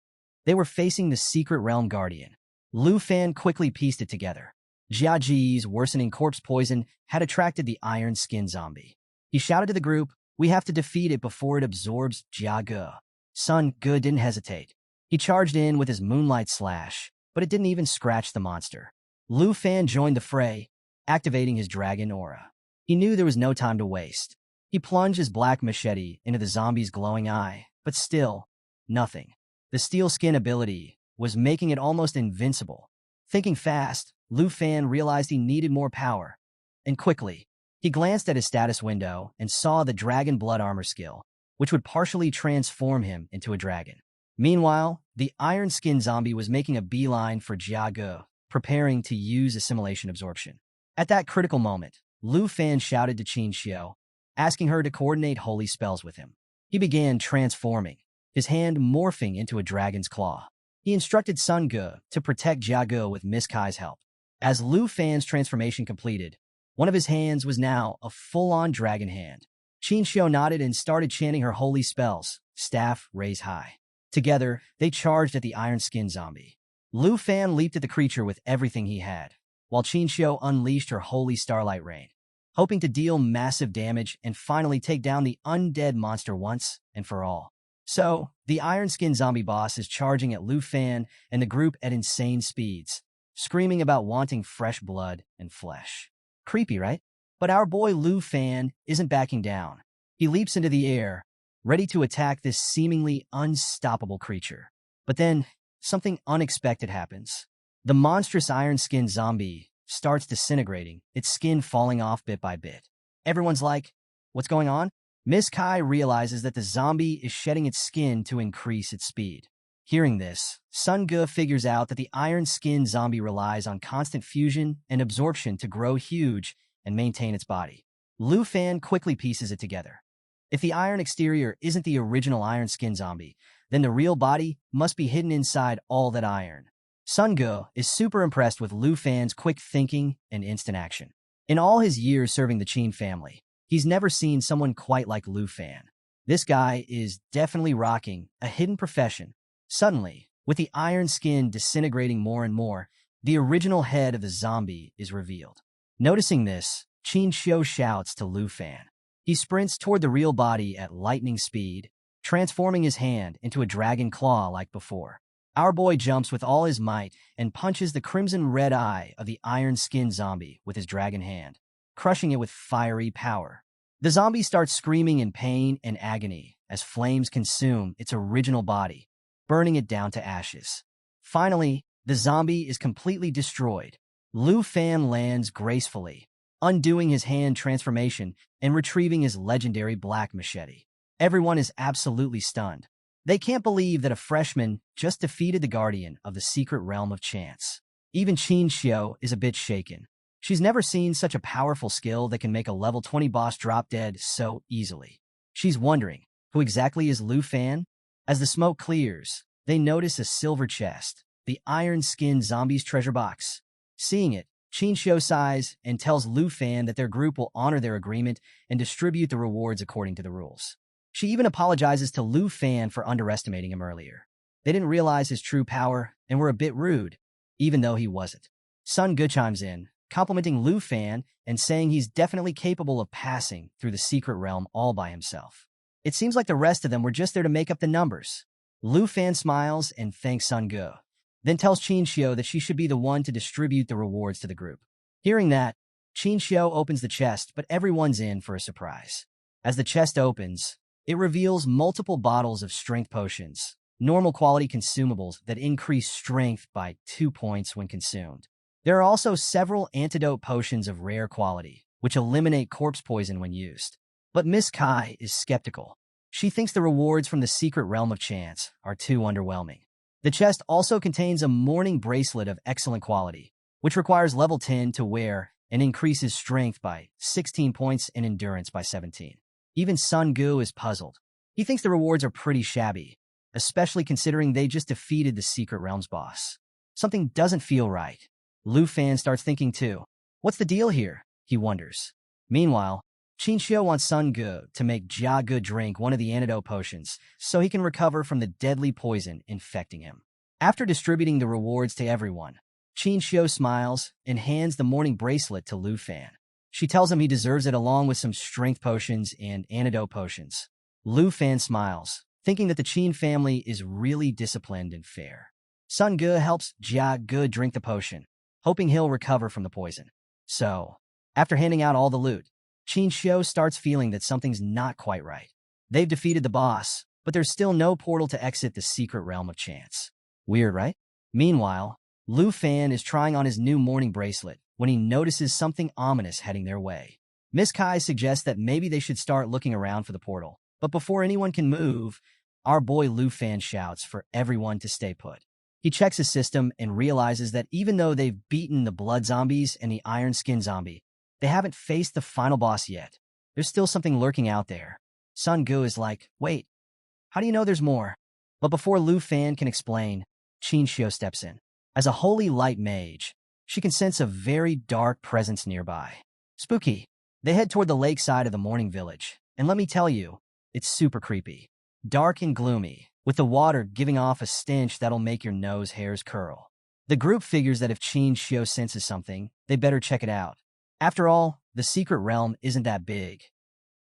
They were facing the secret realm guardian. Lu Fan quickly pieced it together. Jia Ji's worsening corpse poison had attracted the iron-skinned zombie. He shouted to the group, "We have to defeat it before it absorbs Jia Ge." Sun Ge didn't hesitate. He charged in with his moonlight slash, but it didn't even scratch the monster. Lu Fan joined the fray, activating his dragon aura. He knew there was no time to waste. He plunged his black machete into the zombie's glowing eye, but still, nothing. The steel skin ability was making it almost invincible. Thinking fast, Lu Fan realized he needed more power. And quickly, he glanced at his status window and saw the dragon blood armor skill, which would partially transform him into a dragon. Meanwhile, the iron-skinned zombie was making a beeline for Jia Ge, preparing to use assimilation absorption. At that critical moment, Lu Fan shouted to Qin Xiao, asking her to coordinate holy spells with him. He began transforming, his hand morphing into a dragon's claw. He instructed Sun Ge to protect Jia Ge with Miss Kai's help. As Lu Fan's transformation completed, one of his hands was now a full-on dragon hand. Qin Xiao nodded and started chanting her holy spells, staff raise high. Together, they charged at the iron-skinned zombie. Lu Fan leaped at the creature with everything he had, while Qin Xiao unleashed her holy starlight rain, hoping to deal massive damage and finally take down the undead monster once and for all. So, the iron-skinned zombie boss is charging at Lu Fan and the group at insane speeds, screaming about wanting fresh blood and flesh. Creepy, right? But our boy Lu Fan isn't backing down. He leaps into the air, ready to attack this seemingly unstoppable creature. But then, something unexpected happens. The monstrous iron-skinned zombie starts disintegrating, its skin falling off bit by bit. Everyone's like, "What's going on?" Miss Kai realizes that the zombie is shedding its skin to increase its speed. Hearing this, Sun Ge figures out that the iron-skinned zombie relies on constant fusion and absorption to grow huge and maintain its body. Lu Fan quickly pieces it together. If the iron exterior isn't the original iron-skinned zombie, then the real body must be hidden inside all that iron. Sun Ge is super impressed with Lu Fan's quick thinking and instant action. In all his years serving the Qin family, he's never seen someone quite like Lu Fan. This guy is definitely rocking a hidden profession. Suddenly, with the iron skin disintegrating more and more, the original head of the zombie is revealed. Noticing this, Qin Xiao shouts to Lu Fan, He sprints toward the real body at lightning speed, transforming his hand into a dragon claw like before. Our boy jumps with all his might and punches the crimson red eye of the iron-skinned zombie with his dragon hand, crushing it with fiery power. The zombie starts screaming in pain and agony as flames consume its original body, burning it down to ashes. Finally, the zombie is completely destroyed. Lu Fan lands gracefully, undoing his hand transformation and retrieving his legendary black machete. Everyone is absolutely stunned. They can't believe that a freshman just defeated the guardian of the secret realm of chance. Even Qin Xiao is a bit shaken. She's never seen such a powerful skill that can make a level 20 boss drop dead so easily. She's wondering, who exactly is Lu Fan? As the smoke clears, they notice a silver chest, the iron-skinned zombie's treasure box. Seeing it, Qin Xiao sighs and tells Lu Fan that their group will honor their agreement and distribute the rewards according to the rules. She even apologizes to Lu Fan for underestimating him earlier. They didn't realize his true power and were a bit rude, even though he wasn't. Sun Ge chimes in, complimenting Lu Fan and saying he's definitely capable of passing through the secret realm all by himself. It seems like the rest of them were just there to make up the numbers. Lu Fan smiles and thanks Sun Ge, then tells Qin Xiao that she should be the one to distribute the rewards to the group. Hearing that, Qin Xiao opens the chest, but everyone's in for a surprise. As the chest opens, it reveals multiple bottles of strength potions, normal quality consumables that increase strength by 2 points when consumed. There are also several antidote potions of rare quality, which eliminate corpse poison when used. But Miss Kai is skeptical. She thinks the rewards from the secret realm of chance are too underwhelming. The chest also contains a morning bracelet of excellent quality, which requires level 10 to wear and increases strength by 16 points and endurance by 17. Even Sun Ge is puzzled. He thinks the rewards are pretty shabby, especially considering they just defeated the secret realm's boss. Something doesn't feel right. Lu Fan starts thinking too. What's the deal here? He wonders. Meanwhile, Qin Xiao wants Sun Ge to make Jia Ge drink one of the antidote potions so he can recover from the deadly poison infecting him. After distributing the rewards to everyone, Qin Xiao smiles and hands the morning bracelet to Lu Fan. She tells him he deserves it along with some strength potions and antidote potions. Lu Fan smiles, thinking that the Qin family is really disciplined and fair. Sun Ge helps Jia Ge drink the potion, hoping he'll recover from the poison. So, after handing out all the loot, Qin Xiao starts feeling that something's not quite right. They've defeated the boss, but there's still no portal to exit the secret realm of chance. Weird, right? Meanwhile, Lu Fan is trying on his new morning bracelet when he notices something ominous heading their way. Miss Kai suggests that maybe they should start looking around for the portal, but before anyone can move, our boy Lu Fan shouts for everyone to stay put. He checks his system and realizes that even though they've beaten the blood zombies and the iron skin zombie, they haven't faced the final boss yet. There's still something lurking out there. Sun Ge is like, wait, how do you know there's more? But before Lu Fan can explain, Qin Xiao steps in. As a holy light mage, she can sense a very dark presence nearby. Spooky. They head toward the lakeside of the morning village, and let me tell you, it's super creepy. Dark and gloomy, with the water giving off a stench that'll make your nose hairs curl. The group figures that if Qin Xiao senses something, they better check it out. After all, the secret realm isn't that big.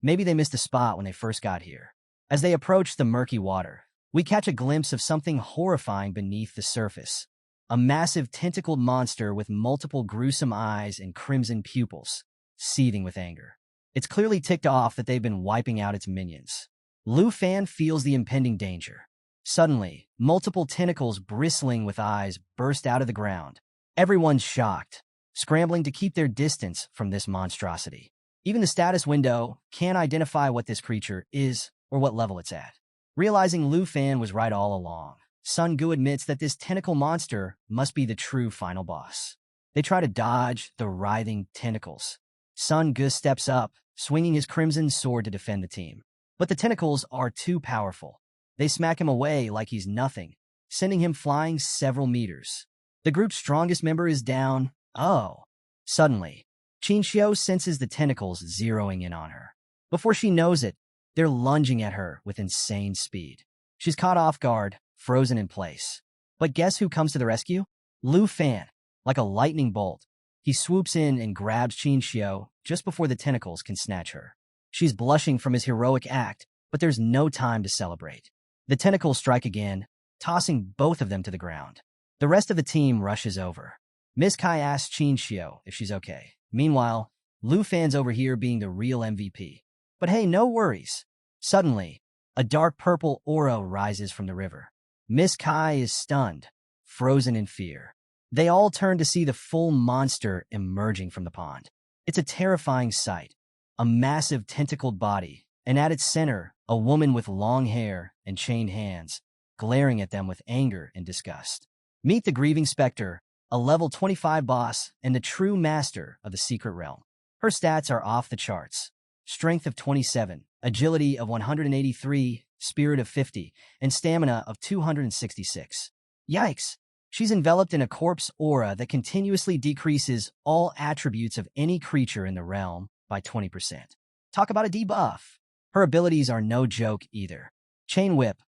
Maybe they missed a spot when they first got here. As they approach the murky water, we catch a glimpse of something horrifying beneath the surface. A massive tentacled monster with multiple gruesome eyes and crimson pupils, seething with anger. It's clearly ticked off that they've been wiping out its minions. Lu Fan feels the impending danger. Suddenly, multiple tentacles bristling with eyes burst out of the ground. Everyone's shocked, scrambling to keep their distance from this monstrosity. Even the status window can't identify what this creature is or what level it's at. Realizing Lu Fan was right all along, Sun Ge admits that this tentacle monster must be the true final boss. They try to dodge the writhing tentacles. Sun Ge steps up, swinging his crimson sword to defend the team. But the tentacles are too powerful. They smack him away like he's nothing, sending him flying several meters. The group's strongest member is down. Oh. Suddenly, Qin Xiao senses the tentacles zeroing in on her. Before she knows it, they're lunging at her with insane speed. She's caught off guard, frozen in place. But guess who comes to the rescue? Lu Fan. Like a lightning bolt, he swoops in and grabs Qin Xiao just before the tentacles can snatch her. She's blushing from his heroic act, but there's no time to celebrate. The tentacles strike again, tossing both of them to the ground. The rest of the team rushes over. Miss Kai asks Qin Xiao if she's okay. Meanwhile, Lu Fan's over here being the real MVP. But hey, no worries. Suddenly, a dark purple aura rises from the river. Miss Kai is stunned, frozen in fear. They all turn to see the full monster emerging from the pond. It's a terrifying sight. A massive tentacled body, and at its center, a woman with long hair and chained hands, glaring at them with anger and disgust. Meet the Grieving Spectre, a level 25 boss and the true master of the secret realm. Her stats are off the charts. Strength of 27, agility of 183, spirit of 50, and stamina of 266. Yikes! She's enveloped in a corpse aura that continuously decreases all attributes of any creature in the realm by 20%. Talk about a debuff. Her abilities are no joke either. Chain Whip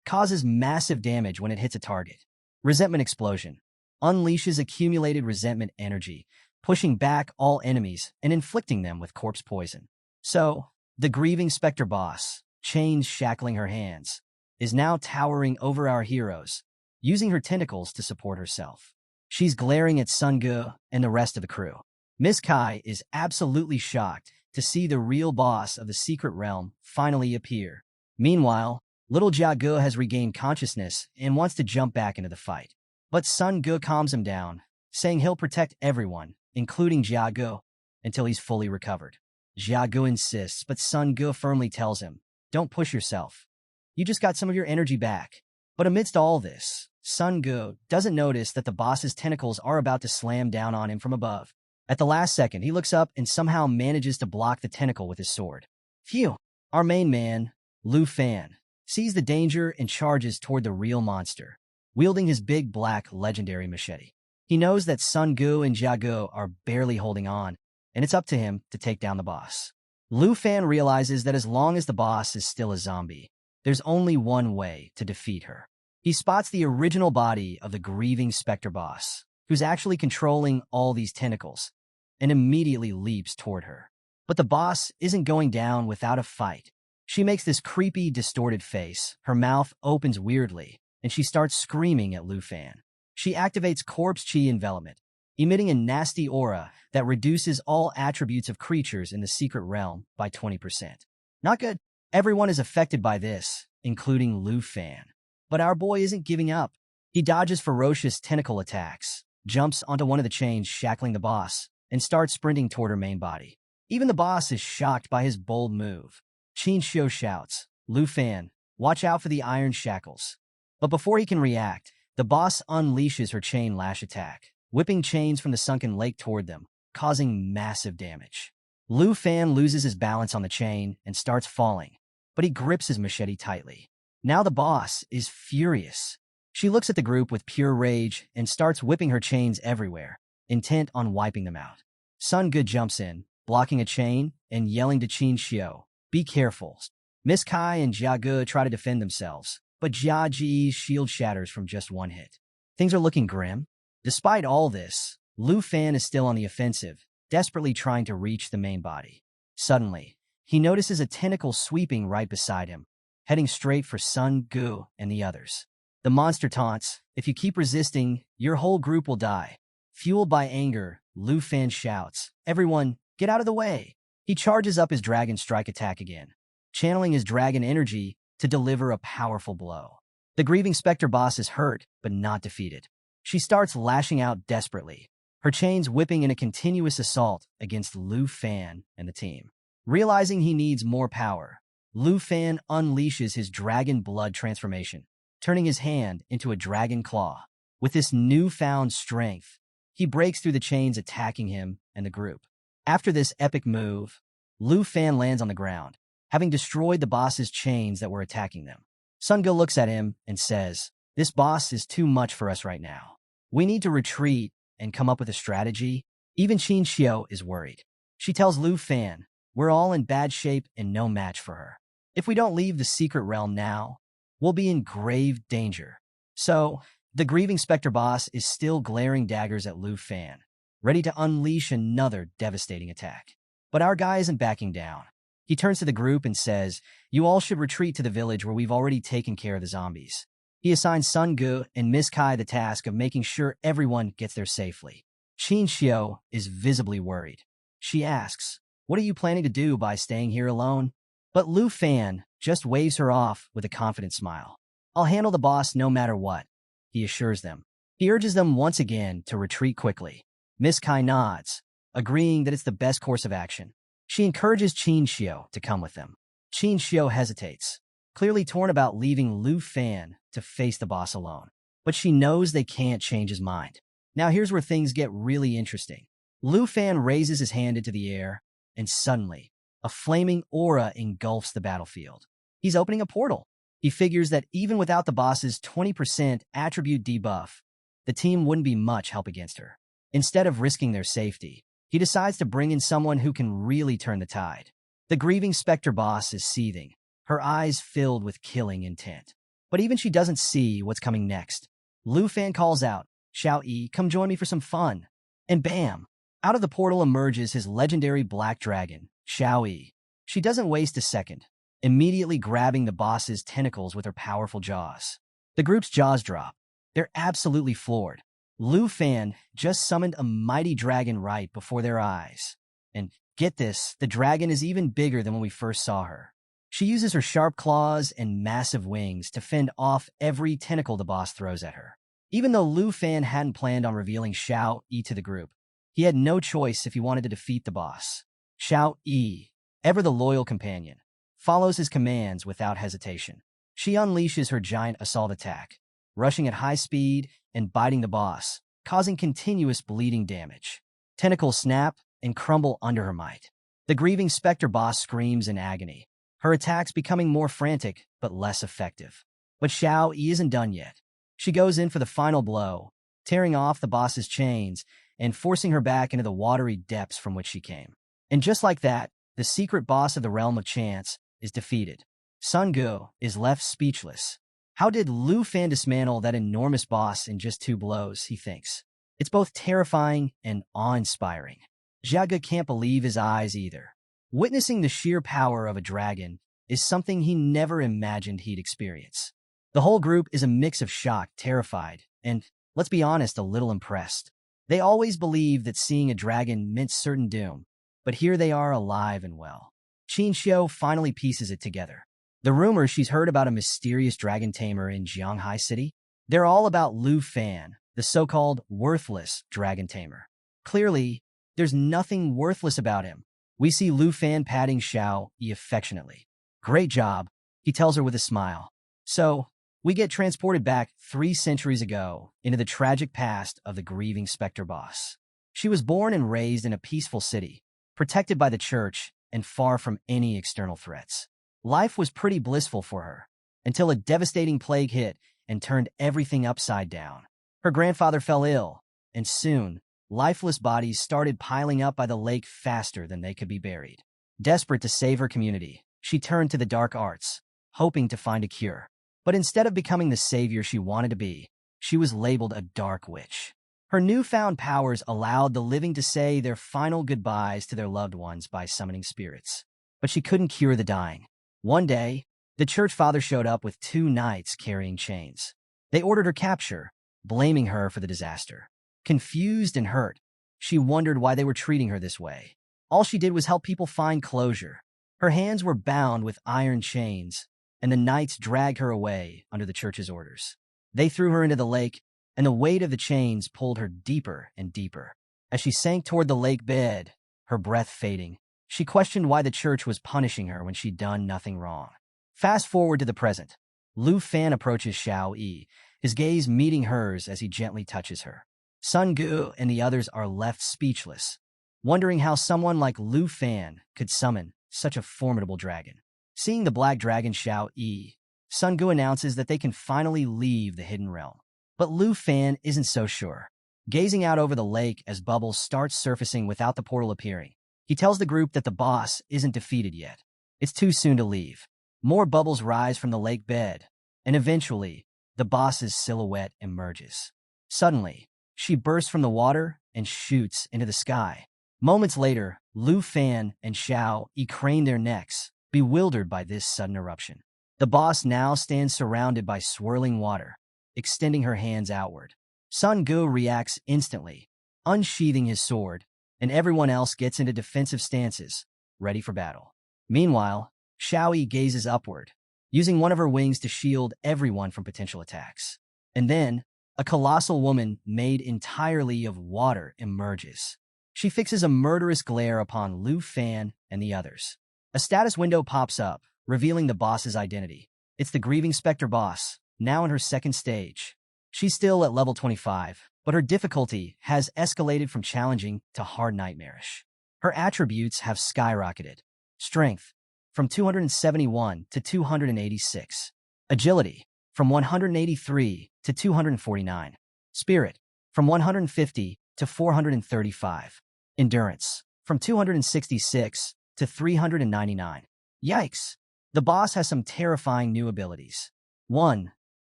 causes massive damage when it hits a target. Resentment Explosion unleashes accumulated resentment energy, pushing back all enemies and inflicting them with corpse poison. So, the Grieving Spectre boss, chains shackling her hands, is now towering over our heroes, using her tentacles to support herself. She's glaring at Sun Ge and the rest of the crew. Miss Kai is absolutely shocked to see the real boss of the secret realm finally appear. Meanwhile, little Jia Ge has regained consciousness and wants to jump back into the fight. But Sun Ge calms him down, saying he'll protect everyone, including Jia Ge, until he's fully recovered. Jia Ge insists, but Sun Ge firmly tells him, "Don't push yourself. You just got some of your energy back." But amidst all this, Sun Ge doesn't notice that the boss's tentacles are about to slam down on him from above. At the last second, he looks up and somehow manages to block the tentacle with his sword. Phew! Our main man, Lu Fan, sees the danger and charges toward the real monster, wielding his big black legendary machete. He knows that Sun Ge and Jia Ge are barely holding on, and it's up to him to take down the boss. Lu Fan realizes that as long as the boss is still a zombie, there's only one way to defeat her. He spots the original body of the Grieving Spectre boss, who's actually controlling all these tentacles, and immediately leaps toward her. But the boss isn't going down without a fight. She makes this creepy, distorted face, her mouth opens weirdly, and she starts screaming at Lu Fan. She activates Corpse Chi Envelopment, emitting a nasty aura that reduces all attributes of creatures in the secret realm by 20%. Not good. Everyone is affected by this, including Lu Fan. But our boy isn't giving up. He dodges ferocious tentacle attacks, jumps onto one of the chains shackling the boss, and starts sprinting toward her main body. Even the boss is shocked by his bold move. Qin Xiao shouts, "Lu Fan, watch out for the iron shackles." But before he can react, the boss unleashes her chain lash attack, whipping chains from the sunken lake toward them, causing massive damage. Lu Fan loses his balance on the chain and starts falling, but he grips his machete tightly. Now the boss is furious. She looks at the group with pure rage and starts whipping her chains everywhere, intent on wiping them out. Sun Ge jumps in, blocking a chain and yelling to Qin Xiao, "Be careful." Miss Kai and Jia Ge try to defend themselves, but Jia Ji's shield shatters from just one hit. Things are looking grim. Despite all this, Lu Fan is still on the offensive, desperately trying to reach the main body. Suddenly, he notices a tentacle sweeping right beside him, heading straight for Sun Ge and the others. The monster taunts, "If you keep resisting, your whole group will die." Fueled by anger, Lu Fan shouts, "Everyone, get out of the way!" He charges up his Dragon Strike attack again, channeling his dragon energy to deliver a powerful blow. The Grieving Spectre boss is hurt, but not defeated. She starts lashing out desperately, her chains whipping in a continuous assault against Lu Fan and the team. Realizing he needs more power, Lu Fan unleashes his dragon blood transformation, turning his hand into a dragon claw. With this newfound strength, he breaks through the chains attacking him and the group. After this epic move, Lu Fan lands on the ground, having destroyed the boss's chains that were attacking them. Sun Ge looks at him and says, "This boss is too much for us right now. We need to retreat and come up with a strategy." Even Qin Xiao is worried. She tells Lu Fan, "We're all in bad shape and no match for her. If we don't leave the secret realm now, we'll be in grave danger." So, the Grieving Spectre boss is still glaring daggers at Lu Fan, ready to unleash another devastating attack. But our guy isn't backing down. He turns to the group and says, "You all should retreat to the village where we've already taken care of the zombies." He assigns Sun Gu and Miss Kai the task of making sure everyone gets there safely. Qin Xiu is visibly worried. She asks, "What are you planning to do by staying here alone?" But Lu Fan just waves her off with a confident smile. "I'll handle the boss no matter what," he assures them. He urges them once again to retreat quickly. Miss Kai nods, agreeing that it's the best course of action. She encourages Qin Xiu to come with them. Qin Xiu hesitates, clearly torn about leaving Lu Fan to face the boss alone. But she knows they can't change his mind. Now here's where things get really interesting. Lu Fan raises his hand into the air, and suddenly, a flaming aura engulfs the battlefield. He's opening a portal. He figures that even without the boss's 20% attribute debuff, the team wouldn't be much help against her. Instead of risking their safety, he decides to bring in someone who can really turn the tide. The grieving Spectre boss is seething, her eyes filled with killing intent. But even she doesn't see what's coming next. Lu Fan calls out, "Xiao Yi, come join me for some fun." And bam! Out of the portal emerges his legendary black dragon, Xiao Yi. She doesn't waste a second, immediately grabbing the boss's tentacles with her powerful jaws. The group's jaws drop. They're absolutely floored. Lu Fan just summoned a mighty dragon right before their eyes. And get this, the dragon is even bigger than when we first saw her. She uses her sharp claws and massive wings to fend off every tentacle the boss throws at her. Even though Lu Fan hadn't planned on revealing Xiao Yi to the group, he had no choice if he wanted to defeat the boss. Xiao Yi, ever the loyal companion, follows his commands without hesitation. She unleashes her giant assault attack, rushing at high speed and biting the boss, causing continuous bleeding damage. Tentacles snap and crumble under her might. The grieving Spectre boss screams in agony, her attacks becoming more frantic but less effective. But Xiao Yi isn't done yet. She goes in for the final blow, tearing off the boss's chains and forcing her back into the watery depths from which she came. And just like that, the secret boss of the Realm of Chance is defeated. Sun Gu is left speechless. How did Lu Fan dismantle that enormous boss in just 2 blows, he thinks. It's both terrifying and awe-inspiring. Jiaga can't believe his eyes either. Witnessing the sheer power of a dragon is something he never imagined he'd experience. The whole group is a mix of shocked, terrified, and, let's be honest, a little impressed. They always believed that seeing a dragon meant certain doom, but here they are alive and well. Qin Xiu finally pieces it together. The rumors she's heard about a mysterious dragon tamer in Jianghai City, they're all about Lu Fan, the so-called worthless dragon tamer. Clearly, there's nothing worthless about him. We see Lu Fan patting Xiao Yi affectionately. "Great job," he tells her with a smile. So, we get transported back 3 centuries ago into the tragic past of the grieving Spectre boss. She was born and raised in a peaceful city, protected by the church and far from any external threats. Life was pretty blissful for her, until a devastating plague hit and turned everything upside down. Her grandfather fell ill, and soon, lifeless bodies started piling up by the lake faster than they could be buried. Desperate to save her community, she turned to the dark arts, hoping to find a cure. But instead of becoming the savior she wanted to be, she was labeled a dark witch. Her newfound powers allowed the living to say their final goodbyes to their loved ones by summoning spirits. But she couldn't cure the dying. One day, the church father showed up with 2 knights carrying chains. They ordered her capture, blaming her for the disaster. Confused and hurt, she wondered why they were treating her this way. All she did was help people find closure. Her hands were bound with iron chains, and the knights dragged her away under the church's orders. They threw her into the lake, and the weight of the chains pulled her deeper and deeper. As she sank toward the lake bed, her breath fading, she questioned why the church was punishing her when she'd done nothing wrong. Fast forward to the present. Lu Fan approaches Xiao Yi, his gaze meeting hers as he gently touches her. Sun Gu and the others are left speechless, wondering how someone like Lu Fan could summon such a formidable dragon. Seeing the black dragon Xiao Yi, Sun Gu announces that they can finally leave the hidden realm. But Lu Fan isn't so sure. Gazing out over the lake as bubbles start surfacing without the portal appearing, he tells the group that the boss isn't defeated yet. It's too soon to leave. More bubbles rise from the lake bed, and eventually, the boss's silhouette emerges. Suddenly, she bursts from the water and shoots into the sky. Moments later, Lu Fan and Xiao Yi crane their necks, bewildered by this sudden eruption. The boss now stands surrounded by swirling water, extending her hands outward. Sun Gu reacts instantly, unsheathing his sword, and everyone else gets into defensive stances, ready for battle. Meanwhile, Xiao Yi gazes upward, using one of her wings to shield everyone from potential attacks. And then, a colossal woman made entirely of water emerges. She fixes a murderous glare upon Lu Fan and the others. A status window pops up, revealing the boss's identity. It's the grieving specter boss, now in her second stage. She's still at level 25, but her difficulty has escalated from challenging to hard nightmarish. Her attributes have skyrocketed. Strength, from 271 to 286. Agility, from 183 to 249. Spirit, from 150 to 435. Endurance, from 266 to 399. Yikes! The boss has some terrifying new abilities. 1.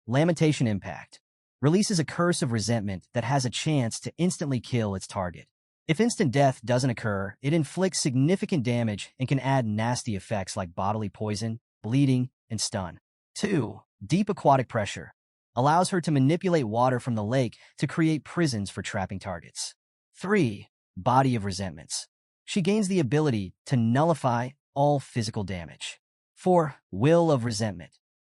Lamentation Impact. Releases a curse of resentment that has a chance to instantly kill its target. If instant death doesn't occur, it inflicts significant damage and can add nasty effects like bodily poison, bleeding, and stun. 2. Deep Aquatic Pressure. Allows her to manipulate water from the lake to create prisons for trapping targets. 3. Body of Resentments. She gains the ability to nullify all physical damage. 4. Will of Resentment.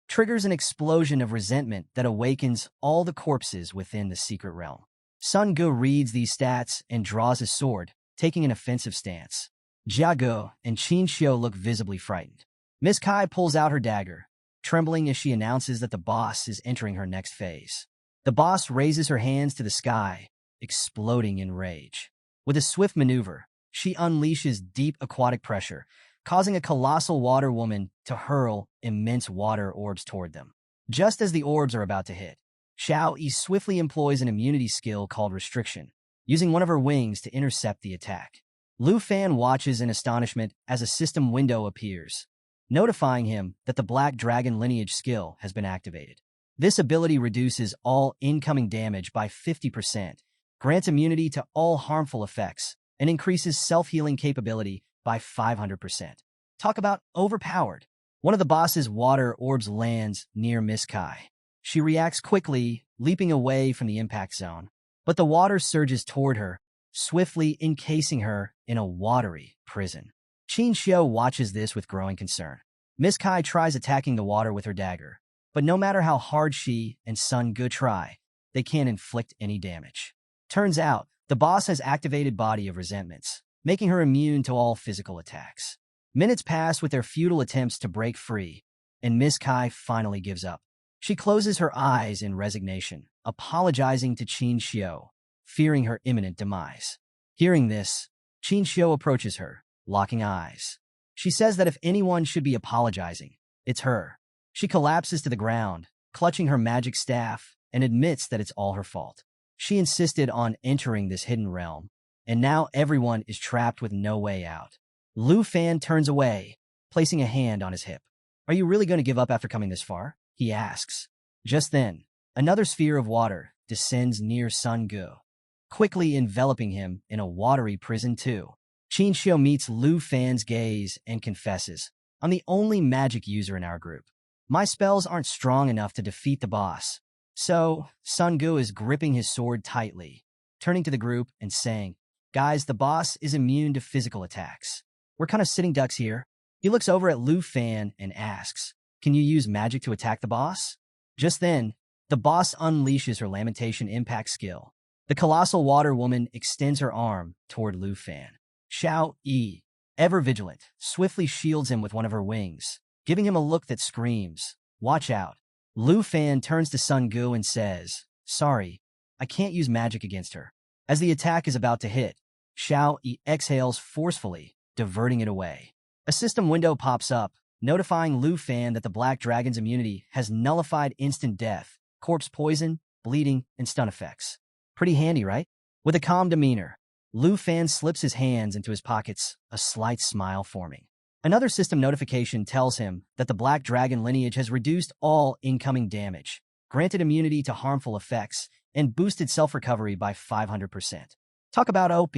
Triggers an explosion of resentment that awakens all the corpses within the secret realm. Sun Gu reads these stats and draws his sword, taking an offensive stance. Jia Ge and Qin Xiu look visibly frightened. Miss Kai pulls out her dagger, trembling as she announces that the boss is entering her next phase. The boss raises her hands to the sky, exploding in rage. With a swift maneuver, she unleashes deep aquatic pressure, causing a colossal water woman to hurl immense water orbs toward them. Just as the orbs are about to hit, Xiao Yi swiftly employs an immunity skill called Restriction, using one of her wings to intercept the attack. Lu Fan watches in astonishment as a system window appears, notifying him that the Black Dragon lineage skill has been activated. This ability reduces all incoming damage by 50%, grants immunity to all harmful effects, and increases self-healing capability by 500%. Talk about overpowered. One of the boss's water orbs lands near Miss Kai. She reacts quickly, leaping away from the impact zone, but the water surges toward her, swiftly encasing her in a watery prison. Qin Xiu watches this with growing concern. Miss Kai tries attacking the water with her dagger, but no matter how hard she and Sun Gu try, they can't inflict any damage. Turns out, the boss has activated Body of Resentments, making her immune to all physical attacks. Minutes pass with their futile attempts to break free, and Miss Kai finally gives up. She closes her eyes in resignation, apologizing to Qin Xiu, fearing her imminent demise. Hearing this, Qin Xiu approaches her, locking eyes. She says that if anyone should be apologizing, it's her. She collapses to the ground, clutching her magic staff, and admits that it's all her fault. She insisted on entering this hidden realm, and now everyone is trapped with no way out. Lu Fan turns away, placing a hand on his hip. "Are you really going to give up after coming this far?" he asks. Just then, another sphere of water descends near Sun Gu, quickly enveloping him in a watery prison too. Qin Xiu meets Lu Fan's gaze and confesses, "I'm the only magic user in our group. My spells aren't strong enough to defeat the boss." So, Sun Gu is gripping his sword tightly, turning to the group and saying, "Guys, the boss is immune to physical attacks. We're kind of sitting ducks here." He looks over at Lu Fan and asks, "Can you use magic to attack the boss?" Just then, the boss unleashes her Lamentation Impact skill. The colossal water woman extends her arm toward Lu Fan. Xiao Yi, ever vigilant, swiftly shields him with one of her wings, giving him a look that screams, "Watch out." Lu Fan turns to Sun Gu and says, "Sorry, I can't use magic against her." As the attack is about to hit, Xiao Yi exhales forcefully, diverting it away. A system window pops up, notifying Lu Fan that the Black Dragon's immunity has nullified instant death, corpse poison, bleeding, and stun effects. Pretty handy, right? With a calm demeanor, Lu Fan slips his hands into his pockets, a slight smile forming. Another system notification tells him that the Black Dragon lineage has reduced all incoming damage, granted immunity to harmful effects, and boosted self-recovery by 500%. Talk about OP.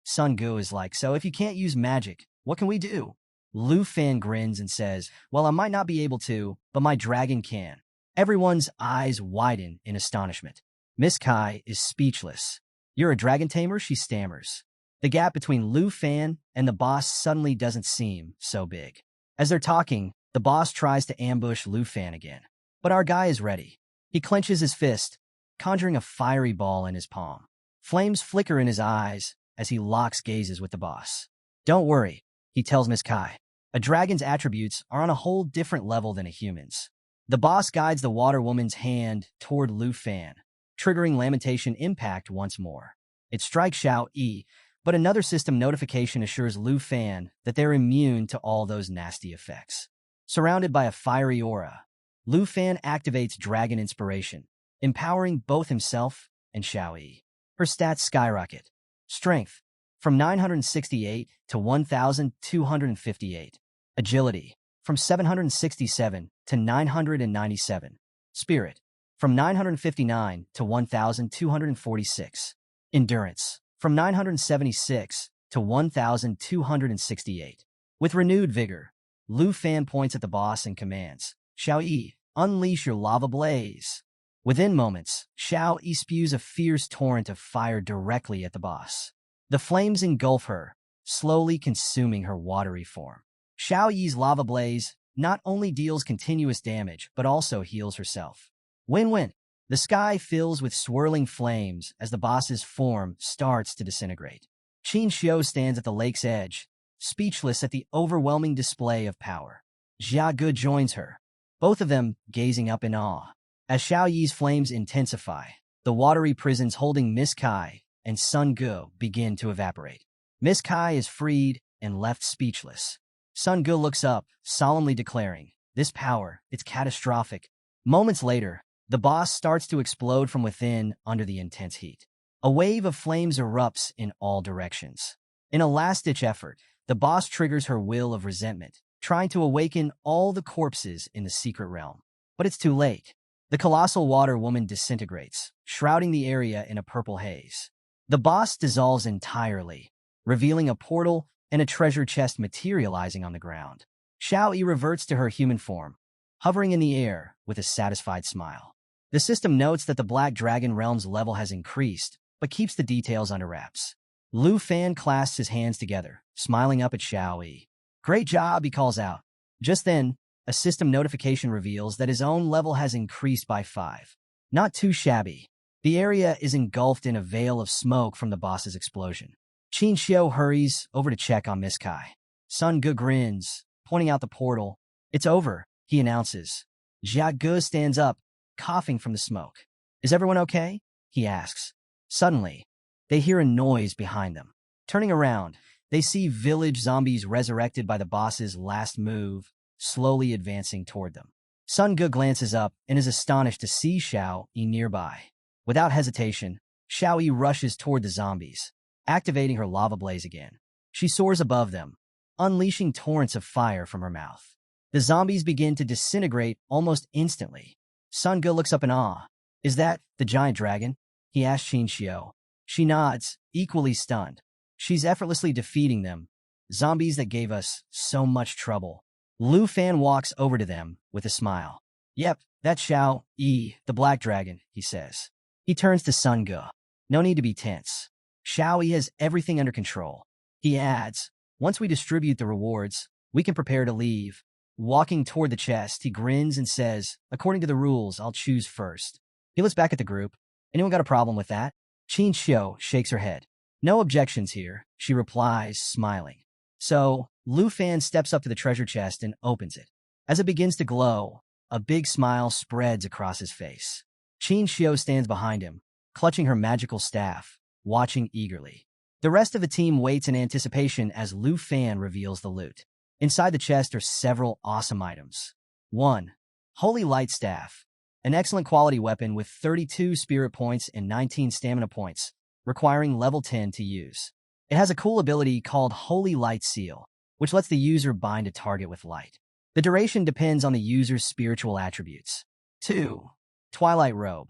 Sun Gu is like, so if you can't use magic, what can we do? Lu Fan grins and says, well, I might not be able to, but my dragon can. Everyone's eyes widen in astonishment. Miss Kai is speechless. You're a dragon tamer, she stammers. The gap between Lu Fan and the boss suddenly doesn't seem so big. As they're talking, the boss tries to ambush Lu Fan again. But our guy is ready. He clenches his fist, conjuring a fiery ball in his palm. Flames flicker in his eyes as he locks gazes with the boss. Don't worry, he tells Miss Kai. A dragon's attributes are on a whole different level than a human's. The boss guides the water woman's hand toward Lu Fan, triggering Lamentation Impact once more. It strikes Xiao Yi, but another system notification assures Lu Fan that they're immune to all those nasty effects. Surrounded by a fiery aura, Lu Fan activates Dragon Inspiration, empowering both himself and Xiao Yi. Her stats skyrocket. Strength, from 968 to 1,258. Agility, from 767 to 997. Spirit, from 959 to 1,246. Endurance, from 976 to 1,268. With renewed vigor, Lu Fan points at the boss and commands, Xiao Yi, unleash your lava blaze. Within moments, Xiao Yi spews a fierce torrent of fire directly at the boss. The flames engulf her, slowly consuming her watery form. Xiao Yi's lava blaze not only deals continuous damage, but also heals herself. Win-win. The sky fills with swirling flames as the boss's form starts to disintegrate. Qin Xiu stands at the lake's edge, speechless at the overwhelming display of power. Jia Ge joins her, both of them gazing up in awe. As Xiao Yi's flames intensify, the watery prisons holding Miss Kai and Sun Ge begin to evaporate. Miss Kai is freed and left speechless. Sun Ge looks up, solemnly declaring, this power, it's catastrophic. Moments later, the boss starts to explode from within under the intense heat. A wave of flames erupts in all directions. In a last-ditch effort, the boss triggers her will of resentment, trying to awaken all the corpses in the secret realm. But it's too late. The colossal water woman disintegrates, shrouding the area in a purple haze. The boss dissolves entirely, revealing a portal and a treasure chest materializing on the ground. Xiao Yi reverts to her human form, hovering in the air with a satisfied smile. The system notes that the Black Dragon Realm's level has increased, but keeps the details under wraps. Lu Fan clasps his hands together, smiling up at Xiao Yi. Great job, he calls out. Just then, a system notification reveals that his own level has increased by 5. Not too shabby. The area is engulfed in a veil of smoke from the boss's explosion. Qin Xiu hurries over to check on Miss Kai. Sun Ge grins, pointing out the portal. It's over, he announces. Jia Ge stands up, coughing from the smoke. Is everyone okay? He asks. Suddenly, they hear a noise behind them. Turning around, they see village zombies resurrected by the boss's last move, slowly advancing toward them. Sun Ge glances up and is astonished to see Xiao Yi nearby. Without hesitation, Xiao Yi rushes toward the zombies, activating her lava blaze again. She soars above them, unleashing torrents of fire from her mouth. The zombies begin to disintegrate almost instantly. Sun Ge looks up in awe. Is that the giant dragon? He asks Qin Xiu. She nods, equally stunned. She's effortlessly defeating them, zombies that gave us so much trouble. Lu Fan walks over to them with a smile. Yep, that's Xiao Yi, the Black Dragon, he says. He turns to Sun Ge. No need to be tense. Xiao Yi has everything under control. He adds, once we distribute the rewards, we can prepare to leave. Walking toward the chest, he grins and says, according to the rules, I'll choose first. He looks back at the group. Anyone got a problem with that? Qin Xiu shakes her head. No objections here, she replies, smiling. So, Lu Fan steps up to the treasure chest and opens it. As it begins to glow, a big smile spreads across his face. Qin Xiu stands behind him, clutching her magical staff, watching eagerly. The rest of the team waits in anticipation as Lu Fan reveals the loot. Inside the chest are several awesome items. 1. Holy Light Staff. An excellent quality weapon with 32 spirit points and 19 stamina points, requiring level 10 to use. It has a cool ability called Holy Light Seal, which lets the user bind a target with light. The duration depends on the user's spiritual attributes. 2. Twilight Robe.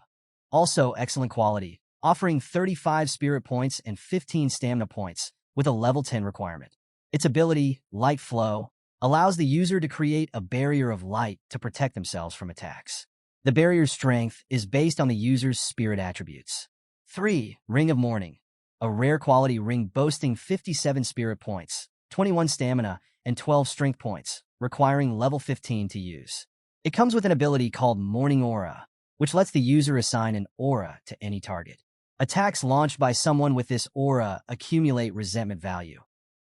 Also excellent quality, offering 35 spirit points and 15 stamina points, with a level 10 requirement. Its ability, Light Flow, allows the user to create a barrier of light to protect themselves from attacks. The barrier's strength is based on the user's spirit attributes. 3. Ring of Morning, a rare quality ring boasting 57 spirit points, 21 stamina, and 12 strength points, requiring level 15 to use. It comes with an ability called Morning Aura, which lets the user assign an aura to any target. Attacks launched by someone with this aura accumulate resentment value,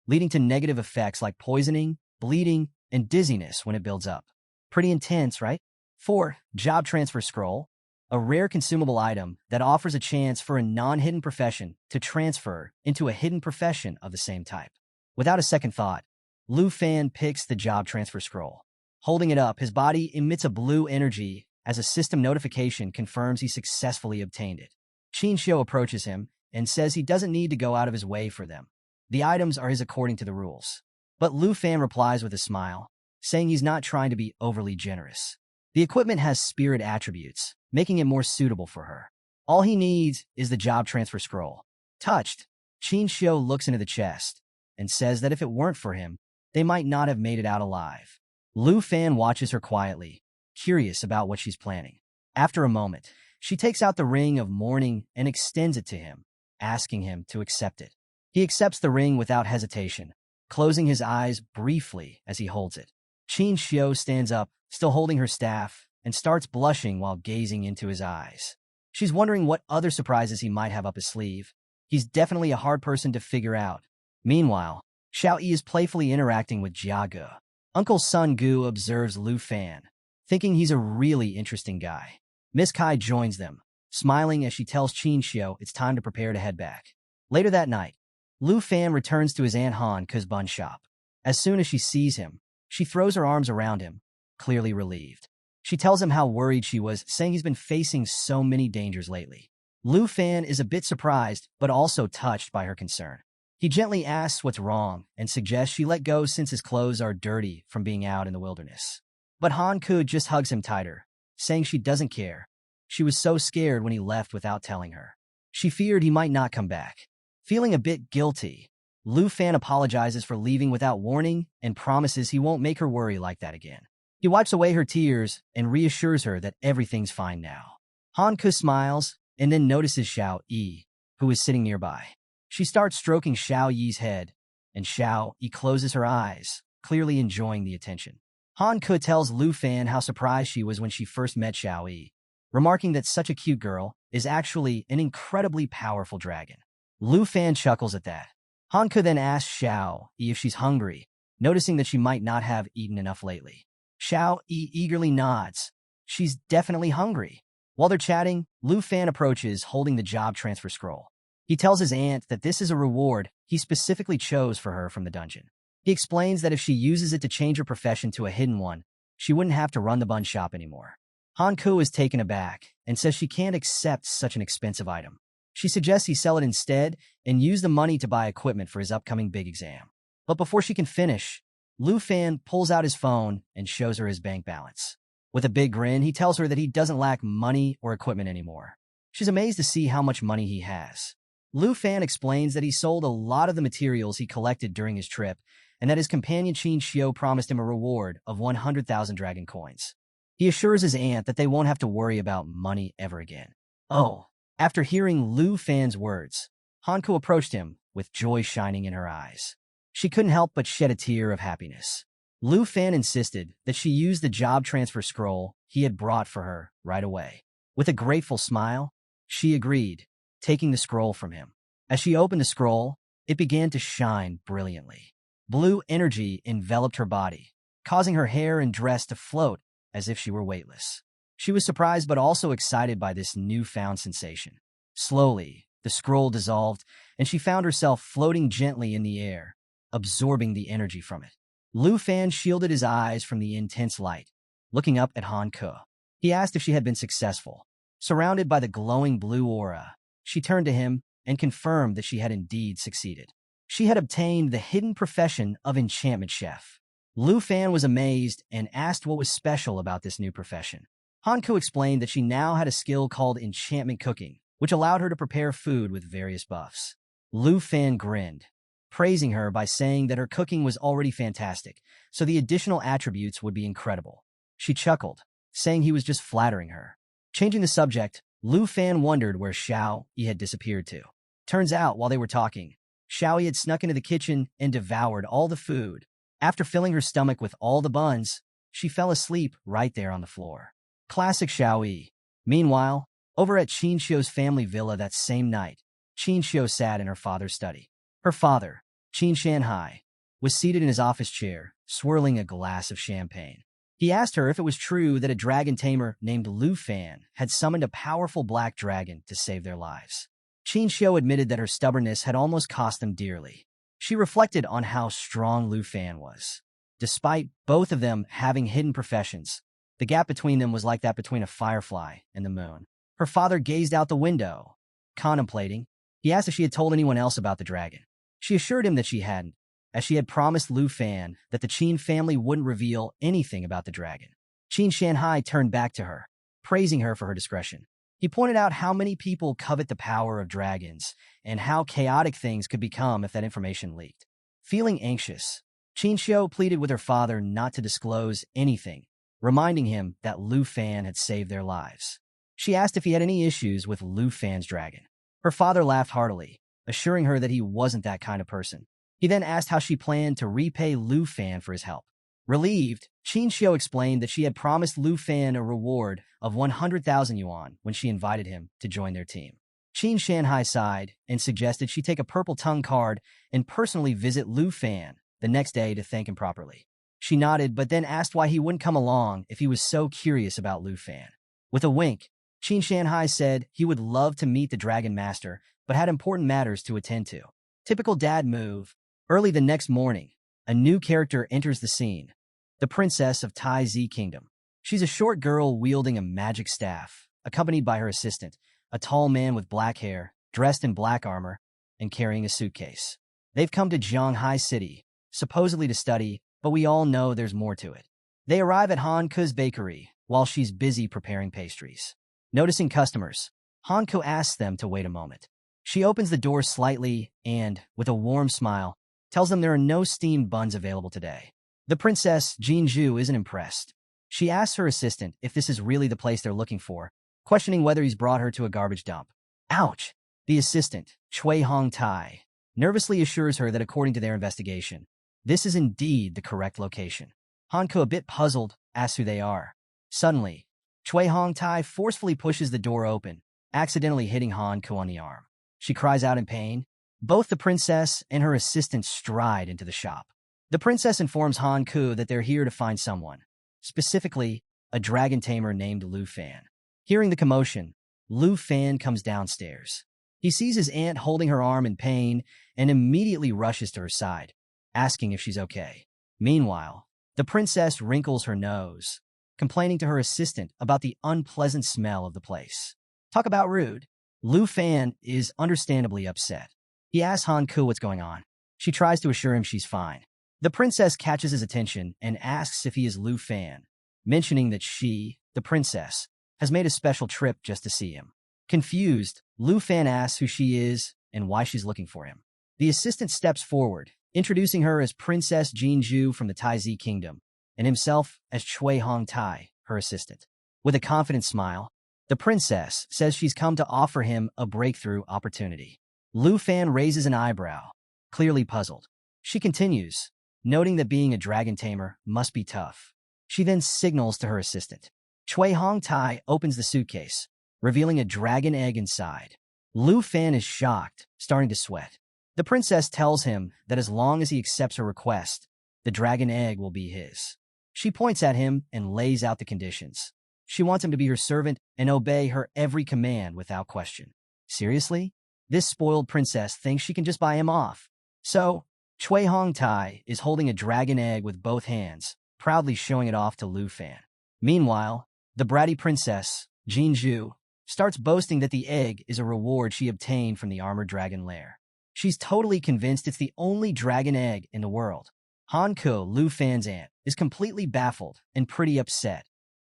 leading to negative effects like poisoning, bleeding, and dizziness when it builds up. Pretty intense, right? 4. Job Transfer Scroll, a rare consumable item that offers a chance for a non-hidden profession to transfer into a hidden profession of the same type. Without a second thought, Lu Fan picks the Job Transfer Scroll. Holding it up, his body emits a blue energy as a system notification confirms he successfully obtained it. Qin Xiu approaches him and says he doesn't need to go out of his way for them. The items are his according to the rules. But Lu Fan replies with a smile, saying he's not trying to be overly generous. The equipment has spirit attributes, making it more suitable for her. All he needs is the Job Transfer Scroll. Touched, Qin Xiu looks into the chest and says that if it weren't for him, they might not have made it out alive. Lu Fan watches her quietly, curious about what she's planning. After a moment, she takes out the Ring of Morning and extends it to him, asking him to accept it. He accepts the ring without hesitation, closing his eyes briefly as he holds it. Qin Xiu stands up, still holding her staff, and starts blushing while gazing into his eyes. She's wondering what other surprises he might have up his sleeve. He's definitely a hard person to figure out. Meanwhile, Xiao Yi is playfully interacting with Jia Ge. Uncle Sun Gu observes Lu Fan, thinking he's a really interesting guy. Miss Kai joins them, smiling as she tells Qin Xiu it's time to prepare to head back. Later that night, Lu Fan returns to his Aunt Han Ke's bun shop. As soon as she sees him, she throws her arms around him, clearly relieved. She tells him how worried she was, saying he's been facing so many dangers lately. Lu Fan is a bit surprised, but also touched by her concern. He gently asks what's wrong and suggests she let go since his clothes are dirty from being out in the wilderness. But Han Ke just hugs him tighter, saying she doesn't care. She was so scared when he left without telling her. She feared he might not come back. Feeling a bit guilty, Lu Fan apologizes for leaving without warning and promises he won't make her worry like that again. He wipes away her tears and reassures her that everything's fine now. Han Ke smiles and then notices Xiao Yi, who is sitting nearby. She starts stroking Xiao Yi's head, and Xiao Yi closes her eyes, clearly enjoying the attention. Han Ke tells Lu Fan how surprised she was when she first met Xiao Yi, remarking that such a cute girl is actually an incredibly powerful dragon. Lu Fan chuckles at that. Han Ke then asks Xiao Yi if she's hungry, noticing that she might not have eaten enough lately. Xiao Yi eagerly nods. She's definitely hungry. While they're chatting, Lu Fan approaches holding the Job Transfer Scroll. He tells his aunt that this is a reward he specifically chose for her from the dungeon. He explains that if she uses it to change her profession to a hidden one, she wouldn't have to run the bun shop anymore. Han Ke is taken aback and says she can't accept such an expensive item. She suggests he sell it instead and use the money to buy equipment for his upcoming big exam. But before she can finish, Lu Fan pulls out his phone and shows her his bank balance. With a big grin, he tells her that he doesn't lack money or equipment anymore. She's amazed to see how much money he has. Lu Fan explains that he sold a lot of the materials he collected during his trip, and that his companion Qin Xiu promised him a reward of 100,000 dragon coins. He assures his aunt that they won't have to worry about money ever again. Oh, after hearing Lu Fan's words, Han Ke approached him with joy shining in her eyes. She couldn't help but shed a tear of happiness. Lu Fan insisted that she use the Job Transfer Scroll he had brought for her right away. With a grateful smile, she agreed, taking the scroll from him. As she opened the scroll, it began to shine brilliantly. Blue energy enveloped her body, causing her hair and dress to float as if she were weightless. She was surprised but also excited by this newfound sensation. Slowly, the scroll dissolved, and she found herself floating gently in the air, absorbing the energy from it. Lu Fan shielded his eyes from the intense light, looking up at Han Ke. He asked if she had been successful. Surrounded by the glowing blue aura, she turned to him and confirmed that she had indeed succeeded. She had obtained the hidden profession of enchantment chef. Lu Fan was amazed and asked what was special about this new profession. Han Ke explained that she now had a skill called enchantment cooking, which allowed her to prepare food with various buffs. Lu Fan grinned, praising her by saying that her cooking was already fantastic, so the additional attributes would be incredible. She chuckled, saying he was just flattering her. Changing the subject, Lu Fan wondered where Xiao Yi had disappeared to. Turns out, while they were talking, Xiao Yi had snuck into the kitchen and devoured all the food. After filling her stomach with all the buns, she fell asleep right there on the floor. Classic Xiao Yi. Meanwhile, over at Qin Xiu's family villa that same night, Qin Xiu sat in her father's study. Her father, Qin Shanhai, was seated in his office chair, swirling a glass of champagne. He asked her if it was true that a dragon tamer named Lu Fan had summoned a powerful black dragon to save their lives. Qin Xiu admitted that her stubbornness had almost cost them dearly. She reflected on how strong Lu Fan was. Despite both of them having hidden professions, the gap between them was like that between a firefly and the moon. Her father gazed out the window, contemplating. He asked if she had told anyone else about the dragon. She assured him that she hadn't, as she had promised Lu Fan that the Qin family wouldn't reveal anything about the dragon. Qin Shanhai turned back to her, praising her for her discretion. He pointed out how many people covet the power of dragons and how chaotic things could become if that information leaked. Feeling anxious, Qin Xiu pleaded with her father not to disclose anything, reminding him that Lu Fan had saved their lives. She asked if he had any issues with Lu Fan's dragon. Her father laughed heartily, assuring her that he wasn't that kind of person. He then asked how she planned to repay Lu Fan for his help. Relieved, Qin Xiu explained that she had promised Lu Fan a reward of 100,000 yuan when she invited him to join their team. Qin Shanhai sighed and suggested she take a purple tongue card and personally visit Lu Fan the next day to thank him properly. She nodded, but then asked why he wouldn't come along if he was so curious about Lu Fan. With a wink, Qin Shanhai said he would love to meet the Dragon Master, but had important matters to attend to. Typical dad move. Early the next morning, a new character enters the scene, the princess of Tai Zi Kingdom. She's a short girl wielding a magic staff, accompanied by her assistant, a tall man with black hair, dressed in black armor, and carrying a suitcase. They've come to Zhanghai City, supposedly to study, but we all know there's more to it. They arrive at Han Ku's bakery while she's busy preparing pastries. Noticing customers, Han Ku asks them to wait a moment. She opens the door slightly and, with a warm smile, tells them there are no steamed buns available today. The princess, Jinju, isn't impressed. She asks her assistant if this is really the place they're looking for, questioning whether he's brought her to a garbage dump. Ouch! The assistant, Cui Hong Tai, nervously assures her that according to their investigation, this is indeed the correct location. Han Ku, a bit puzzled, asks who they are. Suddenly, Cui Hong Tai forcefully pushes the door open, accidentally hitting Han Ku on the arm. She cries out in pain. Both the princess and her assistant stride into the shop. The princess informs Han Ku that they're here to find someone, specifically a dragon tamer named Lu Fan. Hearing the commotion, Lu Fan comes downstairs. He sees his aunt holding her arm in pain and immediately rushes to her side, asking if she's okay. Meanwhile, the princess wrinkles her nose, complaining to her assistant about the unpleasant smell of the place. Talk about rude. Lu Fan is understandably upset. He asks Han Ku what's going on. She tries to assure him she's fine. The princess catches his attention and asks if he is Lu Fan, mentioning that she, the princess, has made a special trip just to see him. Confused, Lu Fan asks who she is and why she's looking for him. The assistant steps forward, introducing her as Princess Jinju from the Tai Zi Kingdom, and himself as Cui Hong Tai, her assistant. With a confident smile, the princess says she's come to offer him a breakthrough opportunity. Lu Fan raises an eyebrow, clearly puzzled. She continues, noting that being a dragon tamer must be tough. She then signals to her assistant. Cui Hong Tai opens the suitcase, revealing a dragon egg inside. Lu Fan is shocked, starting to sweat. The princess tells him that as long as he accepts her request, the dragon egg will be his. She points at him and lays out the conditions. She wants him to be her servant and obey her every command without question. Seriously? This spoiled princess thinks she can just buy him off. So, Cui Hong Tai is holding a dragon egg with both hands, proudly showing it off to Lu Fan. Meanwhile, the bratty princess, Jinju, starts boasting that the egg is a reward she obtained from the armored dragon lair. She's totally convinced it's the only dragon egg in the world. Han Ku, Lu Fan's aunt, is completely baffled and pretty upset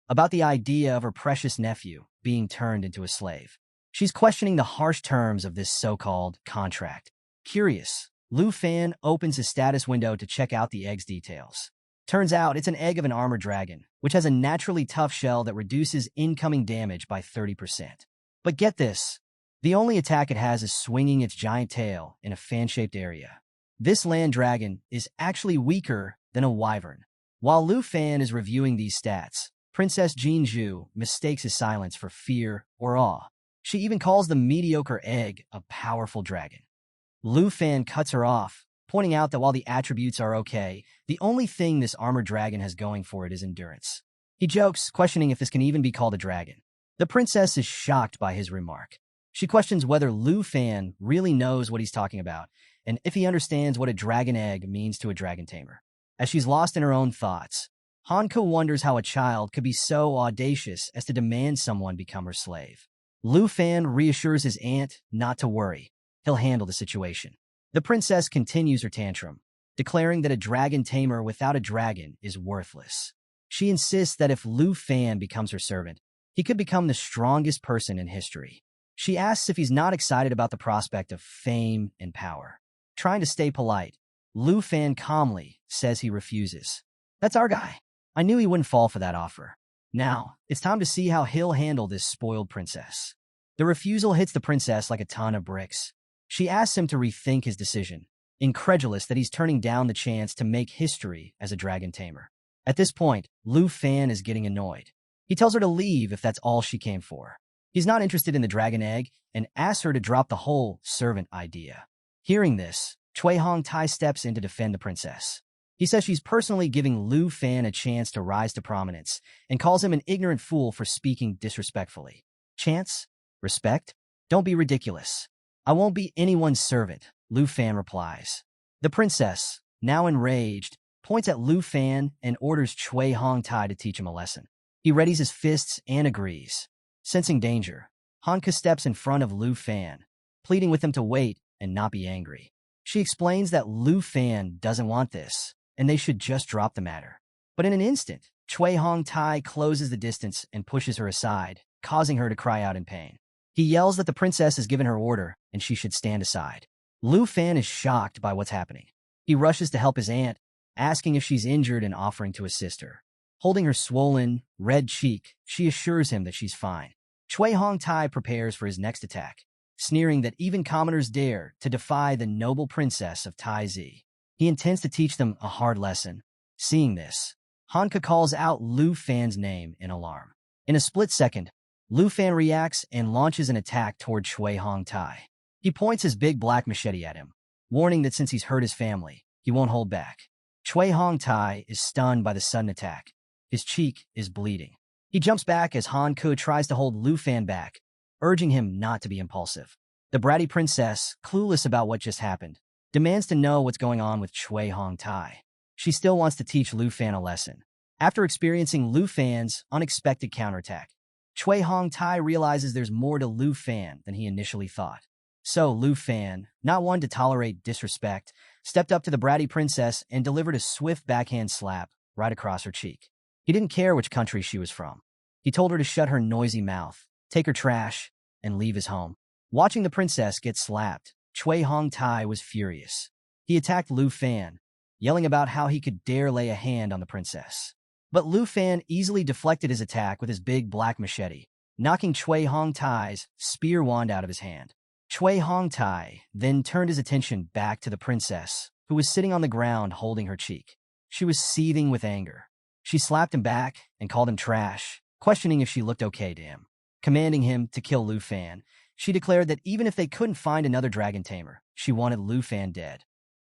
about the idea of her precious nephew being turned into a slave. She's questioning the harsh terms of this so-called contract. Curious, Lu Fan opens his status window to check out the egg's details. Turns out it's an egg of an armored dragon, which has a naturally tough shell that reduces incoming damage by 30%. But get this, the only attack it has is swinging its giant tail in a fan-shaped area. This land dragon is actually weaker than a wyvern. While Lu Fan is reviewing these stats, Princess Jinju mistakes his silence for fear or awe. She even calls the mediocre egg a powerful dragon. Lu Fan cuts her off, pointing out that while the attributes are okay, the only thing this armored dragon has going for it is endurance. He jokes, questioning if this can even be called a dragon. The princess is shocked by his remark. She questions whether Lu Fan really knows what he's talking about, and if he understands what a dragon egg means to a dragon tamer. As she's lost in her own thoughts, Hanko wonders how a child could be so audacious as to demand someone become her slave. Lu Fan reassures his aunt not to worry. He'll handle the situation. The princess continues her tantrum, declaring that a dragon tamer without a dragon is worthless. She insists that if Lu Fan becomes her servant, he could become the strongest person in history. She asks if he's not excited about the prospect of fame and power. Trying to stay polite, Lu Fan calmly says he refuses. That's our guy. I knew he wouldn't fall for that offer. Now, it's time to see how he'll handle this spoiled princess. The refusal hits the princess like a ton of bricks. She asks him to rethink his decision, incredulous that he's turning down the chance to make history as a dragon tamer. At this point, Lu Fan is getting annoyed. He tells her to leave if that's all she came for. He's not interested in the dragon egg and asks her to drop the whole servant idea. Hearing this, Cui Hong Tai steps in to defend the princess. He says she's personally giving Lu Fan a chance to rise to prominence and calls him an ignorant fool for speaking disrespectfully. Chance? Respect? Don't be ridiculous. I won't be anyone's servant, Lu Fan replies. The princess, now enraged, points at Lu Fan and orders Cui Hong Tai to teach him a lesson. He readies his fists and agrees. Sensing danger, Hanka steps in front of Lu Fan, pleading with him to wait and not be angry. She explains that Lu Fan doesn't want this, and they should just drop the matter. But in an instant, Cui Hong Tai closes the distance and pushes her aside, causing her to cry out in pain. He yells that the princess has given her order and she should stand aside. Lu Fan is shocked by what's happening. He rushes to help his aunt, asking if she's injured and offering to assist her. Holding her swollen, red cheek, she assures him that she's fine. Cui Hong Tai prepares for his next attack, sneering that even commoners dare to defy the noble princess of Taizi. He intends to teach them a hard lesson. Seeing this, Hanka calls out Lu Fan's name in alarm. In a split second, Lu Fan reacts and launches an attack toward Cui Hong Tai. He points his big black machete at him, warning that since he's hurt his family, he won't hold back. Cui Hong Tai is stunned by the sudden attack. His cheek is bleeding. He jumps back as Han Ku tries to hold Lu Fan back, urging him not to be impulsive. The bratty princess, clueless about what just happened, demands to know what's going on with Cui Hong Tai. She still wants to teach Lu Fan a lesson. After experiencing Lu Fan's unexpected counterattack, Cui Hong Tai realizes there's more to Lu Fan than he initially thought. So Lu Fan, not one to tolerate disrespect, stepped up to the bratty princess and delivered a swift backhand slap right across her cheek. He didn't care which country she was from. He told her to shut her noisy mouth, take her trash, and leave his home. Watching the princess get slapped, Cui Hong Tai was furious. He attacked Lu Fan, yelling about how he could dare lay a hand on the princess. But Lu Fan easily deflected his attack with his big black machete, knocking Cui Hong Tai's spear wand out of his hand. Cui Hong Tai then turned his attention back to the princess, who was sitting on the ground holding her cheek. She was seething with anger. She slapped him back and called him trash, questioning if she looked okay to him. Commanding him to kill Lu Fan, she declared that even if they couldn't find another dragon tamer, she wanted Lu Fan dead.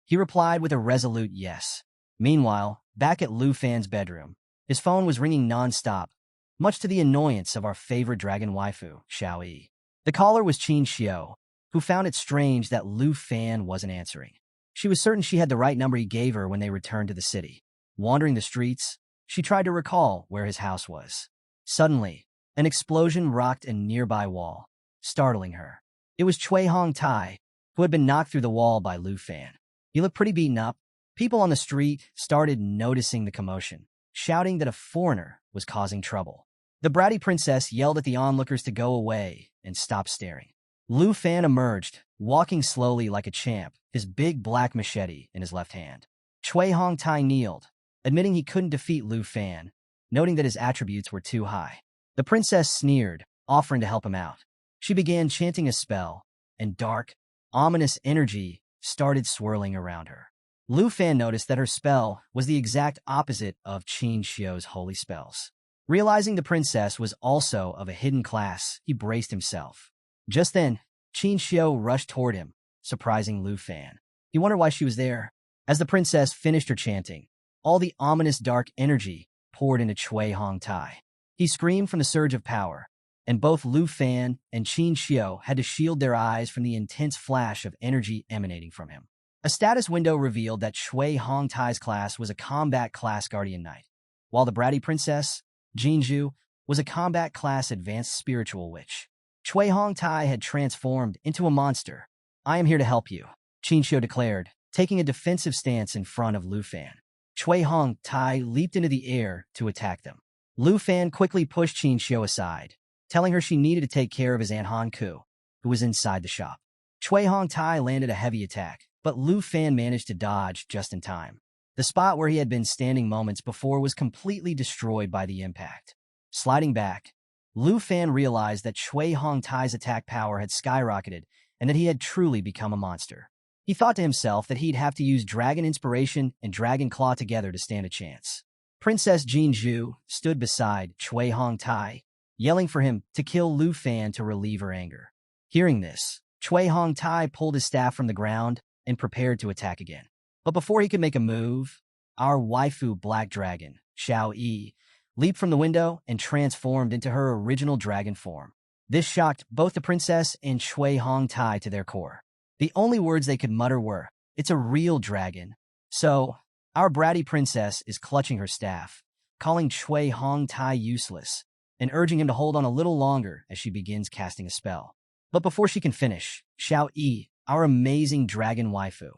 He replied with a resolute yes. Meanwhile, back at Lu Fan's bedroom, his phone was ringing non-stop, much to the annoyance of our favorite dragon waifu, Xiao Yi. The caller was Qin Xiao, who found it strange that Lu Fan wasn't answering. She was certain she had the right number he gave her when they returned to the city. Wandering the streets, she tried to recall where his house was. Suddenly, an explosion rocked a nearby wall, startling her. It was Cui Hong Tai, who had been knocked through the wall by Lu Fan. He looked pretty beaten up. People on the street started noticing the commotion, shouting that a foreigner was causing trouble. The bratty princess yelled at the onlookers to go away and stop staring. Lu Fan emerged, walking slowly like a champ, his big black machete in his left hand. Chui Hongtai kneeled, admitting he couldn't defeat Lu Fan, noting that his attributes were too high. The princess sneered, offering to help him out. She began chanting a spell, and dark, ominous energy started swirling around her. Lu Fan noticed that her spell was the exact opposite of Qin Xiu's holy spells. Realizing the princess was also of a hidden class, he braced himself. Just then, Qin Xiu rushed toward him, surprising Lu Fan. He wondered why she was there. As the princess finished her chanting, all the ominous dark energy poured into Chui Hongtai. He screamed from the surge of power, and both Lu Fan and Qin Xiu had to shield their eyes from the intense flash of energy emanating from him. A status window revealed that Chui Hongtai's class was a combat class guardian knight, while the bratty princess, Jinju, was a combat class advanced spiritual witch. Chui Hongtai had transformed into a monster. I am here to help you, Qin Xiu declared, taking a defensive stance in front of Lu Fan. Chui Hongtai leaped into the air to attack them. Lu Fan quickly pushed Qin Xiu aside, telling her she needed to take care of his Aunt Han Ku, who was inside the shop. Chui Hongtai landed a heavy attack, but Lu Fan managed to dodge just in time. The spot where he had been standing moments before was completely destroyed by the impact. Sliding back, Lu Fan realized that Chui Hongtai's attack power had skyrocketed and that he had truly become a monster. He thought to himself that he'd have to use Dragon Inspiration and Dragon Claw together to stand a chance. Princess Jinju stood beside Chui Hongtai, yelling for him to kill Lu Fan to relieve her anger. Hearing this, Chui Hongtai pulled his staff from the ground and prepared to attack again. But before he could make a move, our waifu Black Dragon, Xiao Yi, leaped from the window and transformed into her original dragon form. This shocked both the princess and Chui Hongtai to their core. The only words they could mutter were, "It's a real dragon." So, our bratty princess is clutching her staff, calling Chui Hongtai useless, and urging him to hold on a little longer as she begins casting a spell. But before she can finish, Xiao Yi, our amazing dragon waifu,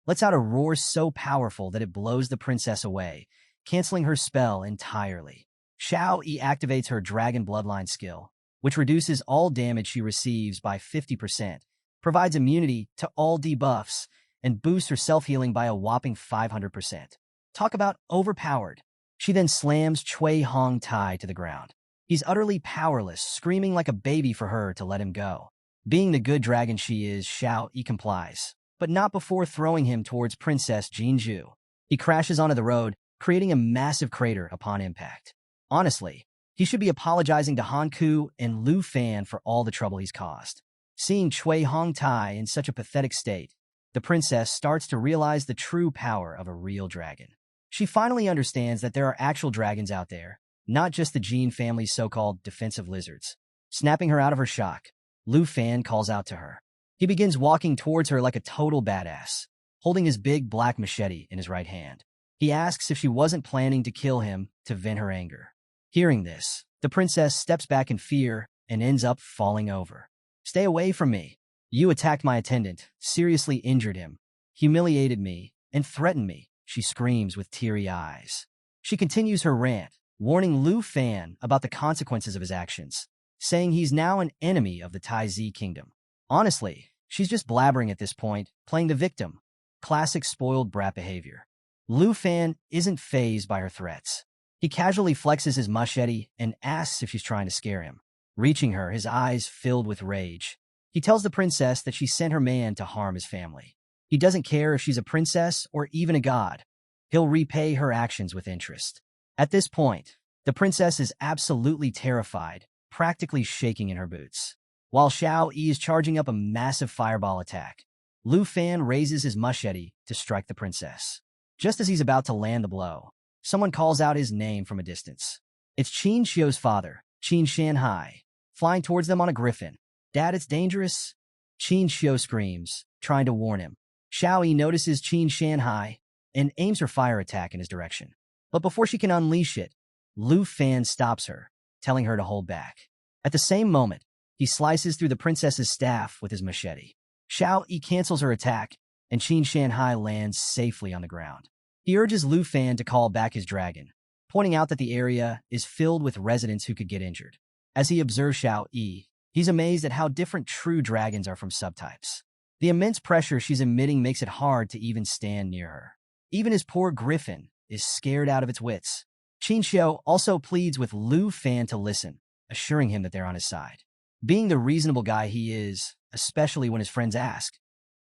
lets out a roar so powerful that it blows the princess away, canceling her spell entirely. Xiao Yi activates her dragon bloodline skill, which reduces all damage she receives by 50%, provides immunity to all debuffs, and boosts her self-healing by a whopping 500%. Talk about overpowered. She then slams Chui Hongtai to the ground. He's utterly powerless, screaming like a baby for her to let him go. Being the good dragon she is, Xiao Yi complies, but not before throwing him towards Princess Jinju. He crashes onto the road, creating a massive crater upon impact. Honestly, he should be apologizing to Han Ku and Lu Fan for all the trouble he's caused. Seeing Chui Hongtai in such a pathetic state, the princess starts to realize the true power of a real dragon. She finally understands that there are actual dragons out there, not just the Jin family's so-called defensive lizards. Snapping her out of her shock, Lu Fan calls out to her. He begins walking towards her like a total badass, holding his big black machete in his right hand. He asks if she wasn't planning to kill him to vent her anger. Hearing this, the princess steps back in fear and ends up falling over. "Stay away from me. You attacked my attendant, seriously injured him, humiliated me, and threatened me," she screams with teary eyes. She continues her rant, warning Lu Fan about the consequences of his actions, saying he's now an enemy of the Taizi kingdom. Honestly, she's just blabbering at this point, playing the victim. Classic spoiled brat behavior. Lu Fan isn't fazed by her threats. He casually flexes his machete and asks if she's trying to scare him. Reaching her, his eyes filled with rage, he tells the princess that she sent her man to harm his family. He doesn't care if she's a princess or even a god. He'll repay her actions with interest. At this point, the princess is absolutely terrified, practically shaking in her boots. While Xiao Yi is charging up a massive fireball attack, Lu Fan raises his machete to strike the princess. Just as he's about to land the blow, someone calls out his name from a distance. It's Qin Xiu's father, Qin Shanhai, flying towards them on a griffin. "Dad, it's dangerous," Qin Xiu screams, trying to warn him. Xiao Yi notices Qin Shanhai and aims her fire attack in his direction. But before she can unleash it, Lu Fan stops her, telling her to hold back. At the same moment, he slices through the princess's staff with his machete. Xiao Yi cancels her attack, and Qin Shanhai lands safely on the ground. He urges Lu Fan to call back his dragon, pointing out that the area is filled with residents who could get injured. As he observes Xiao Yi, he's amazed at how different true dragons are from subtypes. The immense pressure she's emitting makes it hard to even stand near her. Even his poor griffin is scared out of its wits. Qin also pleads with Lu Fan to listen, assuring him that they're on his side. Being the reasonable guy he is, especially when his friends ask,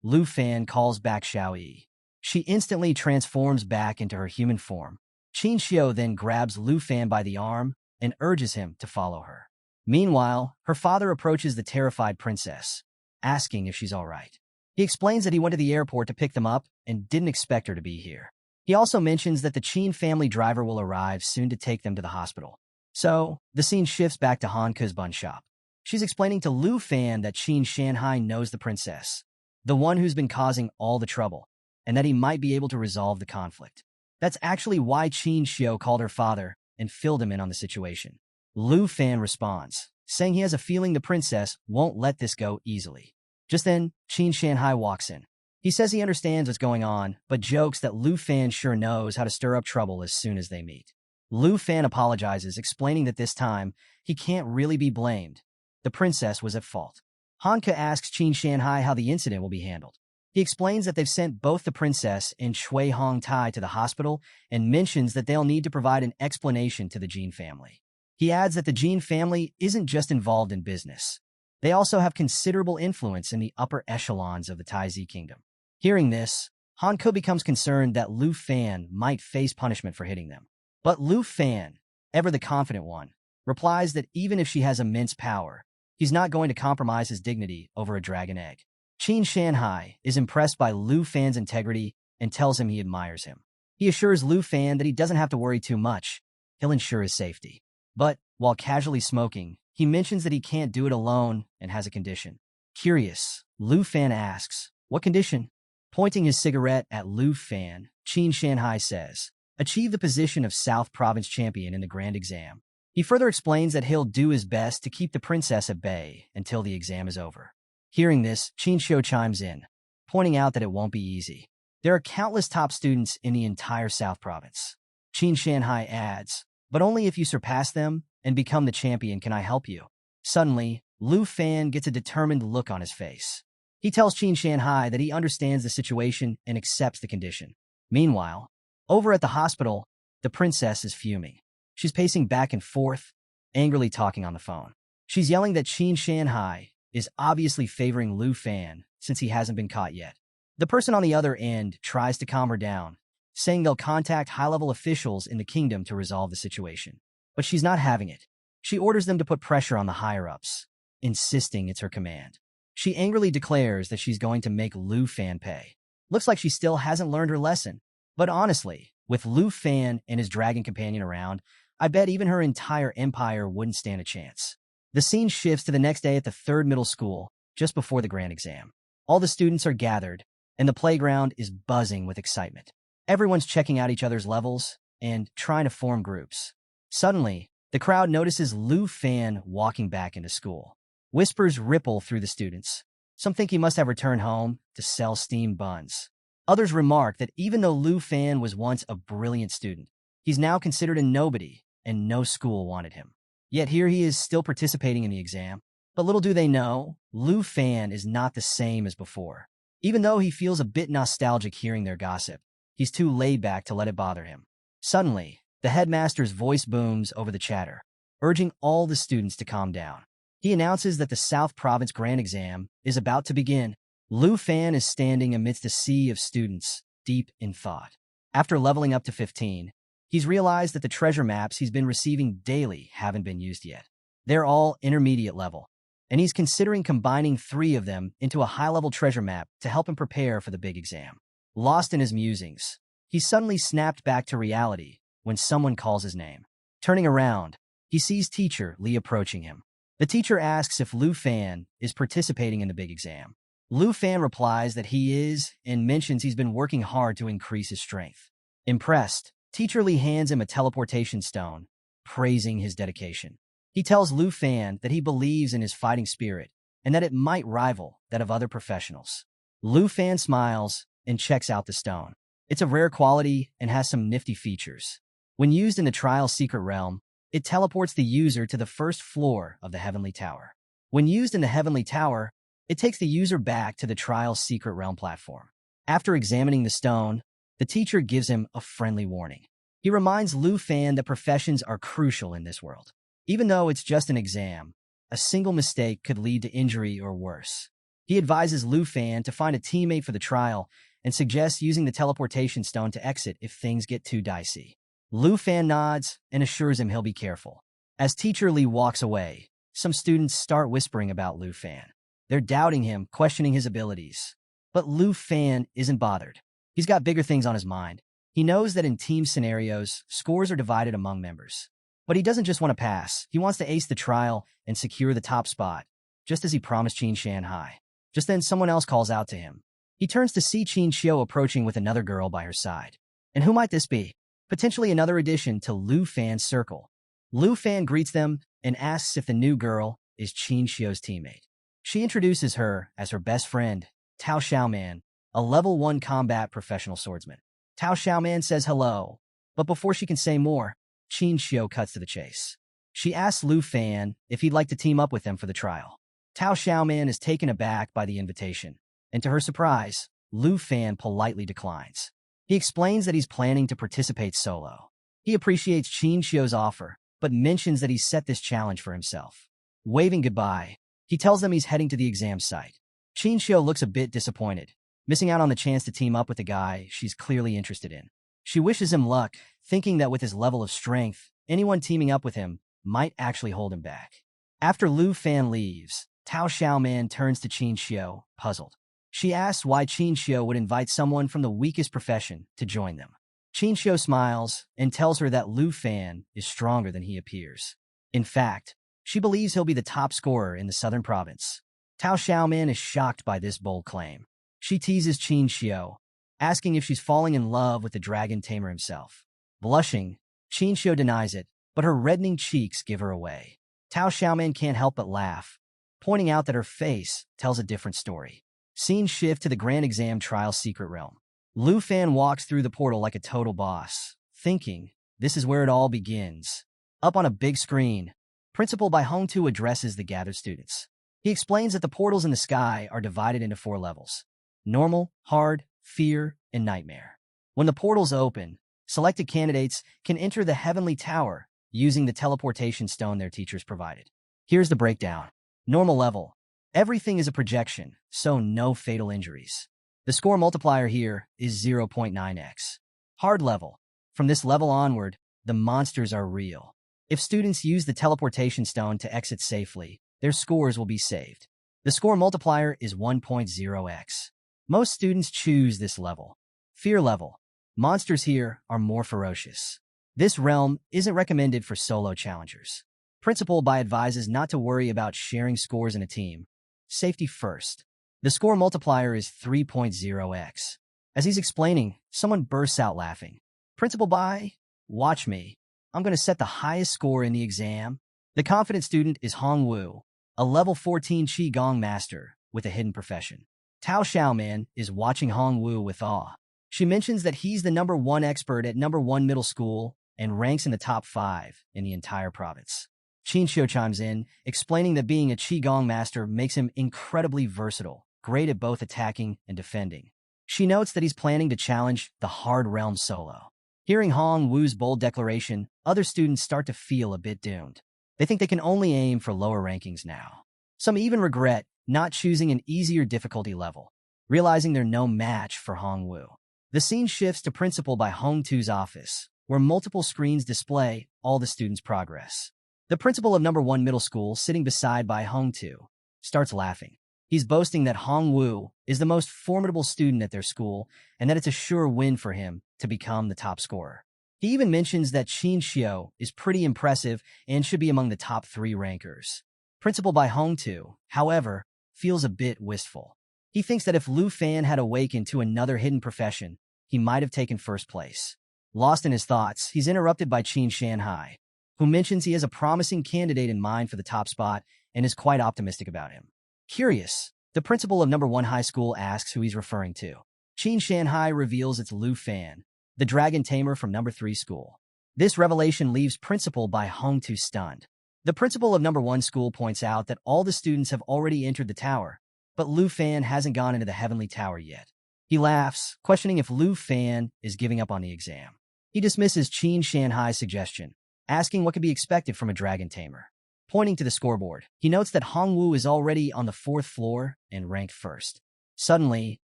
Lu Fan calls back Xiao Yi. She instantly transforms back into her human form. Qin then grabs Lu Fan by the arm and urges him to follow her. Meanwhile, her father approaches the terrified princess, asking if she's all right. He explains that he went to the airport to pick them up and didn't expect her to be here. He also mentions that the Qin family driver will arrive soon to take them to the hospital. So, the scene shifts back to Hanke's bun shop. She's explaining to Lu Fan that Qin Shanhai knows the princess, the one who's been causing all the trouble, and that he might be able to resolve the conflict. That's actually why Qin Xiu called her father and filled him in on the situation. Lu Fan responds, saying he has a feeling the princess won't let this go easily. Just then, Qin Shanhai walks in. He says he understands what's going on, but jokes that Lu Fan sure knows how to stir up trouble as soon as they meet. Lu Fan apologizes, explaining that this time, he can't really be blamed. The princess was at fault. Hanke asks Qin Shanhai how the incident will be handled. He explains that they've sent both the princess and Shui Hong Tai to the hospital and mentions that they'll need to provide an explanation to the Jin family. He adds that the Jin family isn't just involved in business. They also have considerable influence in the upper echelons of the Taizi kingdom. Hearing this, Hanke becomes concerned that Lu Fan might face punishment for hitting them. But Lu Fan, ever the confident one, replies that even if she has immense power, he's not going to compromise his dignity over a dragon egg. Qin Shanhai is impressed by Lu Fan's integrity and tells him he admires him. He assures Lu Fan that he doesn't have to worry too much. He'll ensure his safety. But, while casually smoking, he mentions that he can't do it alone and has a condition. Curious, Lu Fan asks, "What condition?" Pointing his cigarette at Lu Fan, Qin Shanhai says, "Achieve the position of South Province champion in the grand exam." He further explains that he'll do his best to keep the princess at bay until the exam is over. Hearing this, Qin Xiu chimes in, pointing out that it won't be easy. There are countless top students in the entire South Province. Qin Shanhai adds, "But only if you surpass them and become the champion can I help you." Suddenly, Lu Fan gets a determined look on his face. He tells Qin Shanhai that he understands the situation and accepts the condition. Meanwhile, over at the hospital, the princess is fuming. She's pacing back and forth, angrily talking on the phone. She's yelling that Qin Shanhai is obviously favoring Lu Fan since he hasn't been caught yet. The person on the other end tries to calm her down, saying they'll contact high-level officials in the kingdom to resolve the situation. But she's not having it. She orders them to put pressure on the higher-ups, insisting it's her command. She angrily declares that she's going to make Lu Fan pay. Looks like she still hasn't learned her lesson. But honestly, with Lu Fan and his dragon companion around, I bet even her entire empire wouldn't stand a chance. The scene shifts to the next day at the 3rd middle school, just before the grand exam. All the students are gathered, and the playground is buzzing with excitement. Everyone's checking out each other's levels and trying to form groups. Suddenly, the crowd notices Lu Fan walking back into school. Whispers ripple through the students. Some think he must have returned home to sell steamed buns. Others remark that even though Lu Fan was once a brilliant student, he's now considered a nobody, and no school wanted him. Yet here he is still participating in the exam. But little do they know, Lu Fan is not the same as before. Even though he feels a bit nostalgic hearing their gossip, he's too laid back to let it bother him. Suddenly, the headmaster's voice booms over the chatter, urging all the students to calm down. He announces that the South Province Grand Exam is about to begin. Lu Fan is standing amidst a sea of students, deep in thought. After leveling up to 15, he's realized that the treasure maps he's been receiving daily haven't been used yet. They're all intermediate level, and he's considering combining 3 of them into a high-level treasure map to help him prepare for the big exam. Lost in his musings, he suddenly snapped back to reality when someone calls his name. Turning around, he sees teacher Li approaching him. The teacher asks if Lu Fan is participating in the big exam. Lu Fan replies that he is and mentions he's been working hard to increase his strength. Impressed, Teacher Li hands him a teleportation stone, praising his dedication. He tells Lu Fan that he believes in his fighting spirit and that it might rival that of other professionals. Lu Fan smiles and checks out the stone. It's of rare quality and has some nifty features. When used in the Trial Secret Realm, it teleports the user to the 1st floor of the Heavenly Tower. When used in the Heavenly Tower, It takes the user back to the trial's secret realm platform. After examining the stone, the teacher gives him a friendly warning. He reminds Lu Fan that professions are crucial in this world. Even though it's just an exam, a single mistake could lead to injury or worse. He advises Lu Fan to find a teammate for the trial and suggests using the teleportation stone to exit if things get too dicey. Lu Fan nods and assures him he'll be careful. As Teacher Lee walks away, some students start whispering about Lu Fan. They're doubting him, questioning his abilities. But Lu Fan isn't bothered. He's got bigger things on his mind. He knows that in team scenarios, scores are divided among members. But he doesn't just want to pass. He wants to ace the trial and secure the top spot, just as he promised Qin Shanhai. Just then, someone else calls out to him. He turns to see Qin Xiu approaching with another girl by her side. And who might this be? Potentially another addition to Lu Fan's circle. Lu Fan greets them and asks if the new girl is Qin Xiu's teammate. She introduces her as her best friend, Tao Xiaoman, a level 1 combat professional swordsman. Tao Xiaoman says hello, but before she can say more, Qin Xiu cuts to the chase. She asks Lu Fan if he'd like to team up with them for the trial. Tao Xiaoman is taken aback by the invitation, and to her surprise, Lu Fan politely declines. He explains that he's planning to participate solo. He appreciates Qin Xiu's offer, but mentions that he's set this challenge for himself. Waving goodbye, he tells them he's heading to the exam site. Qin Xiu looks a bit disappointed, missing out on the chance to team up with a guy she's clearly interested in. She wishes him luck, thinking that with his level of strength, anyone teaming up with him might actually hold him back. After Lu Fan leaves, Tao Xiaoman turns to Qin Xiu, puzzled. She asks why Qin Xiu would invite someone from the weakest profession to join them. Qin Xiu smiles and tells her that Lu Fan is stronger than he appears. In fact, she believes he'll be the top scorer in the southern province. Tao Xiaoman is shocked by this bold claim. She teases Qin Xiu, asking if she's falling in love with the dragon Tamer himself. Blushing, Qin Xiu denies it, but her reddening cheeks give her away. Tao Xiaoman can't help but laugh, pointing out that her face tells a different story. Scene shift to the grand exam trial secret realm. Lu Fan walks through the portal like a total boss, thinking this is where it all begins. Up on a big screen, Principal Bai Hongtu addresses the gathered students. He explains that the portals in the sky are divided into 4 levels: normal, hard, fear, and nightmare. When the portals open, selected candidates can enter the heavenly tower using the teleportation stone their teachers provided. Here's the breakdown. Normal level. Everything is a projection, so no fatal injuries. The score multiplier here is 0.9x. Hard level. From this level onward, the monsters are real. If students use the teleportation stone to exit safely, their scores will be saved. The score multiplier is 1.0x. Most students choose this level. Fear level. Monsters here are more ferocious. This realm isn't recommended for solo challengers. Principal Bai advises not to worry about sharing scores in a team. Safety first. The score multiplier is 3.0x. As he's explaining, someone bursts out laughing. Principal Bai, watch me. I'm going to set the highest score in the exam. The confident student is Hong Wu, a level 14 Qigong master with a hidden profession. Tao Xiaoman is watching Hong Wu with awe. She mentions that he's the #1 expert at #1 middle school and ranks in the top 5 in the entire province. Qin Xiu chimes in, explaining that being a Qigong master makes him incredibly versatile, great at both attacking and defending. She notes that he's planning to challenge the hard realm solo. Hearing Hong Wu's bold declaration, other students start to feel a bit doomed. They think they can only aim for lower rankings now. Some even regret not choosing an easier difficulty level, realizing they're no match for Hong Wu. The scene shifts to Principal Bai Hongtu's office, where multiple screens display all the students' progress. The principal of #1 middle school, sitting beside Bai Hongtu, starts laughing. He's boasting that Hong Wu is the most formidable student at their school and that it's a sure win for him to become the top scorer. He even mentions that Qin Xiu is pretty impressive and should be among the top 3 rankers. Principal Bai Hongtu, however, feels a bit wistful. He thinks that if Lu Fan had awakened to another hidden profession, he might have taken first place. Lost in his thoughts, he's interrupted by Qin Shanhai, who mentions he has a promising candidate in mind for the top spot and is quite optimistic about him. Curious, the principal of #1 high school asks who he's referring to. Qin Shanhai reveals it's Lu Fan, the dragon tamer from #3 school. This revelation leaves Principal Bai Hongtu stunned. The principal of #1 school points out that all the students have already entered the tower, but Lu Fan hasn't gone into the heavenly tower yet. He laughs, questioning if Lu Fan is giving up on the exam. He dismisses Qin Shanhai's suggestion, asking what could be expected from a dragon tamer. Pointing to the scoreboard, he notes that Hongwu is already on the 4th floor and ranked first. Suddenly,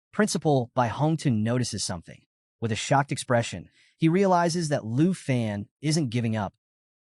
Principal Bai Hongtun notices something. With a shocked expression, he realizes that Lu Fan isn't giving up.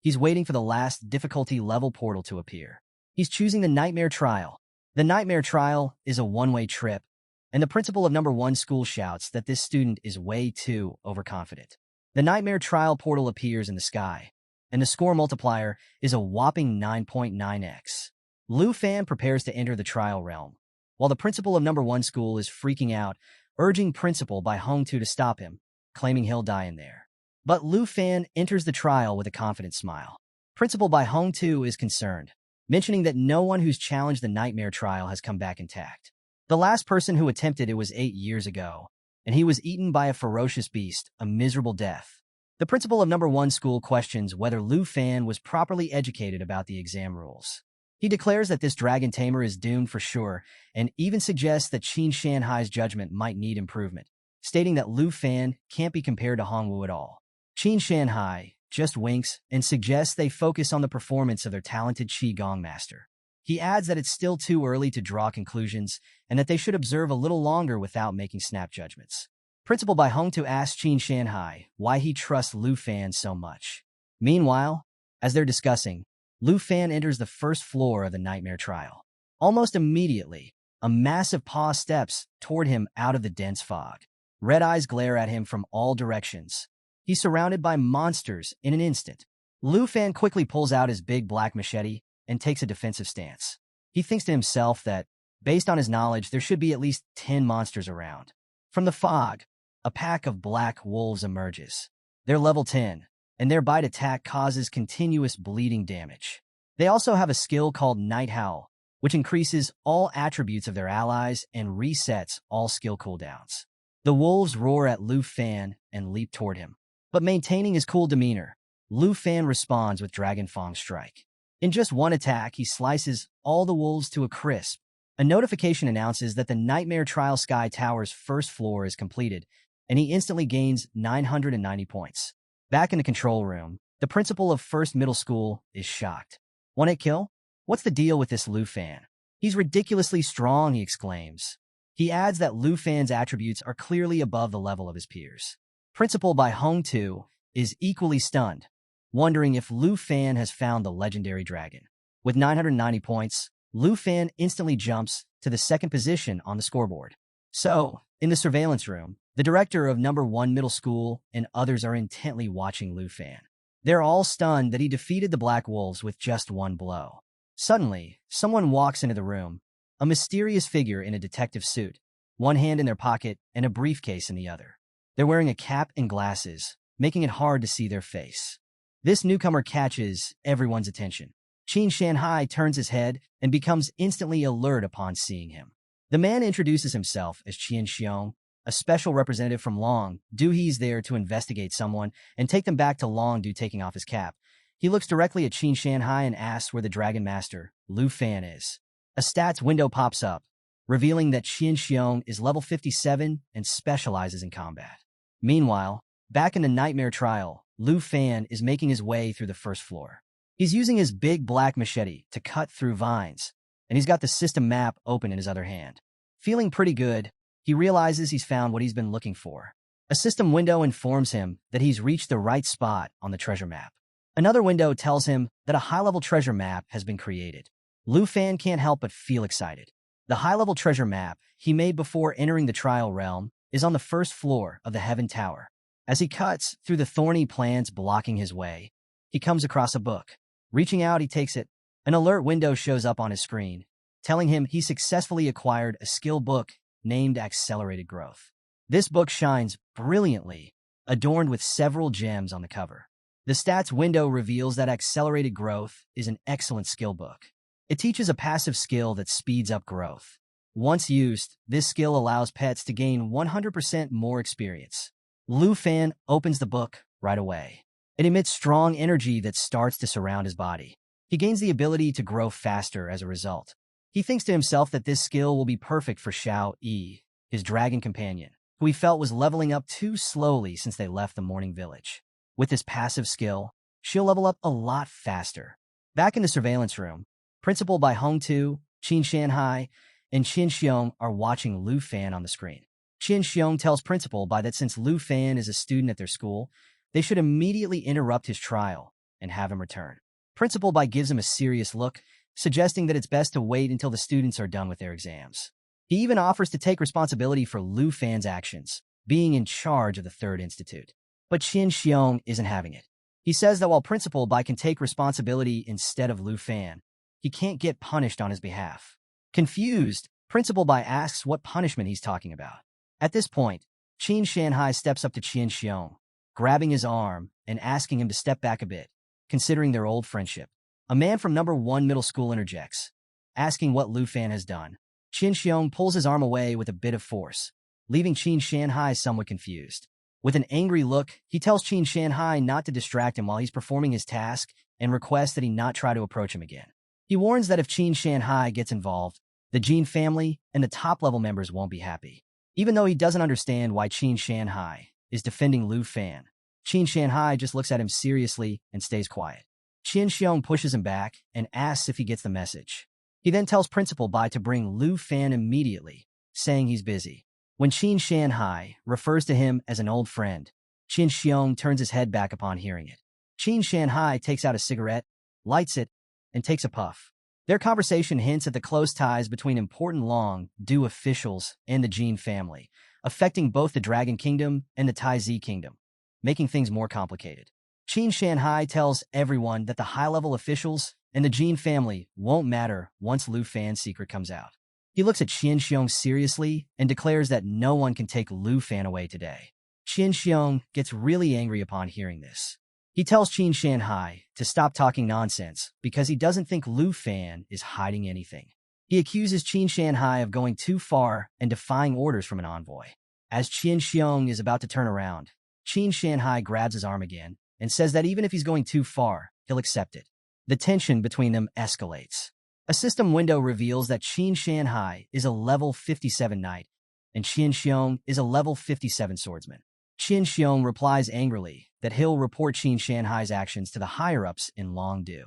He's waiting for the last difficulty level portal to appear. He's choosing the Nightmare Trial. The Nightmare Trial is a one-way trip, and the principal of number 1 school shouts that this student is way too overconfident. The Nightmare Trial portal appears in the sky, and the score multiplier is a whopping 9.9x. Lu Fan prepares to enter the trial realm, while the principal of number 1 school is freaking out, urging Principal Bai Hongtu to stop him, claiming he'll die in there. But Lu Fan enters the trial with a confident smile. Principal Bai Hongtu is concerned, mentioning that no one who's challenged the Nightmare Trial has come back intact. The last person who attempted it was 8 years ago, and he was eaten by a ferocious beast, a miserable death. The principal of number 1 school questions whether Lu Fan was properly educated about the exam rules. He declares that this dragon tamer is doomed for sure, and even suggests that Qin Shanhai's judgment might need improvement, stating that Lu Fan can't be compared to Hongwu at all. Qin Shanhai just winks and suggests they focus on the performance of their talented Qigong master. He adds that it's still too early to draw conclusions and that they should observe a little longer without making snap judgments. Principal Bai Hongtu asks Qin Shanhai why he trusts Lu Fan so much. Meanwhile, as they're discussing, Lu Fan enters the 1st floor of the Nightmare Trial. Almost immediately, a massive paw steps toward him out of the dense fog. Red eyes glare at him from all directions. He's surrounded by monsters in an instant. Lu Fan quickly pulls out his big black machete and takes a defensive stance. He thinks to himself that, based on his knowledge, there should be at least 10 monsters around. From the fog, a pack of black wolves emerges. They're level 10, and their bite attack causes continuous bleeding damage. They also have a skill called Night Howl, which increases all attributes of their allies and resets all skill cooldowns. The wolves roar at Lu Fan and leap toward him. But maintaining his cool demeanor, Lu Fan responds with Dragon Fang Strike. In just one attack, he slices all the wolves to a crisp. A notification announces that the Nightmare Trial Sky Tower's 1st floor is completed, and he instantly gains 990 points. Back in the control room, the principal of 1st Middle School is shocked. One-hit kill? What's the deal with this Lu Fan? He's ridiculously strong, he exclaims. He adds that Lu Fan's attributes are clearly above the level of his peers. Principal Bai Hongtu is equally stunned, wondering if Lu Fan has found the legendary dragon. With 990 points, Lu Fan instantly jumps to the 2nd position on the scoreboard. So, in the surveillance room, the director of number 1 middle school and others are intently watching Lu Fan. They're all stunned that he defeated the Black Wolves with just one blow. Suddenly, someone walks into the room, a mysterious figure in a detective suit, one hand in their pocket and a briefcase in the other. They're wearing a cap and glasses, making it hard to see their face. This newcomer catches everyone's attention. Qin Shanhai turns his head and becomes instantly alert upon seeing him. The man introduces himself as Qian Xiong, a special representative from Long Du. He's there to investigate someone and take them back to Long Du, taking off his cap. He looks directly at Qin Shanhai and asks where the Dragon Master, Lu Fan, is. A stats window pops up, revealing that Qian Xiong is level 57 and specializes in combat. Meanwhile, back in the Nightmare Trial, Lu Fan is making his way through the 1st floor. He's using his big black machete to cut through vines, and he's got the system map open in his other hand. Feeling pretty good, he realizes he's found what he's been looking for. A system window informs him that he's reached the right spot on the treasure map. Another window tells him that a high-level treasure map has been created. Lu Fan can't help but feel excited. The high-level treasure map he made before entering the trial realm is on the 1st floor of the Heaven Tower. As he cuts through the thorny plants blocking his way, he comes across a book. Reaching out, he takes it. An alert window shows up on his screen, telling him he successfully acquired a skill book named Accelerated Growth. This book shines brilliantly, adorned with several gems on the cover. The stats window reveals that Accelerated Growth is an excellent skill book. It teaches a passive skill that speeds up growth. Once used, this skill allows pets to gain 100% more experience. Lu Fan opens the book right away. It emits strong energy that starts to surround his body. He gains the ability to grow faster as a result. He thinks to himself that this skill will be perfect for Xiao Yi, his dragon companion, who he felt was leveling up too slowly since they left the morning village. With this passive skill, she'll level up a lot faster. Back in the surveillance room, Principal Bai Hongtu, Qin Shanhai, and Qin Xiong are watching Lu Fan on the screen. Qin Xiong tells Principal Bai that since Lu Fan is a student at their school, they should immediately interrupt his trial and have him return. Principal Bai gives him a serious look, suggesting that it's best to wait until the students are done with their exams. He even offers to take responsibility for Lu Fan's actions, being in charge of the Third Institute. But Qin Xiong isn't having it. He says that while Principal Bai can take responsibility instead of Lu Fan, he can't get punished on his behalf. Confused, Principal Bai asks what punishment he's talking about. At this point, Qin Shanhai steps up to Qin Xiong, grabbing his arm and asking him to step back a bit, considering their old friendship. A man from number 1 middle school interjects, asking what Lu Fan has done. Qin Xiong pulls his arm away with a bit of force, leaving Qin Shanhai somewhat confused. With an angry look, he tells Qin Shanhai not to distract him while he's performing his task and requests that he not try to approach him again. He warns that if Qin Shanhai gets involved, the Jin family and the top-level members won't be happy. Even though he doesn't understand why Qin Shanhai is defending Lu Fan, Qin Shanhai just looks at him seriously and stays quiet. Qin Xiong pushes him back and asks if he gets the message. He then tells Principal Bai to bring Lu Fan immediately, saying he's busy. When Qin Shanhai refers to him as an old friend, Qin Xiong turns his head back upon hearing it. Qin Shanhai takes out a cigarette, lights it, and takes a puff. Their conversation hints at the close ties between important long-due officials and the Jin family, affecting both the Dragon Kingdom and the Taizi Kingdom, making things more complicated. Qin Shanhai tells everyone that the high-level officials and the Jin family won't matter once Lu Fan's secret comes out. He looks at Qin Xiong seriously and declares that no one can take Lu Fan away today. Qin Xiong gets really angry upon hearing this. He tells Qin Shanhai to stop talking nonsense because he doesn't think Lu Fan is hiding anything. He accuses Qin Shanhai of going too far and defying orders from an envoy. As Qin Xiong is about to turn around, Qin Shanhai grabs his arm again and says that even if he's going too far, he'll accept it. The tension between them escalates. A system window reveals that Qin Shanhai is a level 57 knight, and Qin Xiong is a level 57 swordsman. Qin Xiong replies angrily that he'll report Qin Shanhai's actions to the higher-ups in Longdu.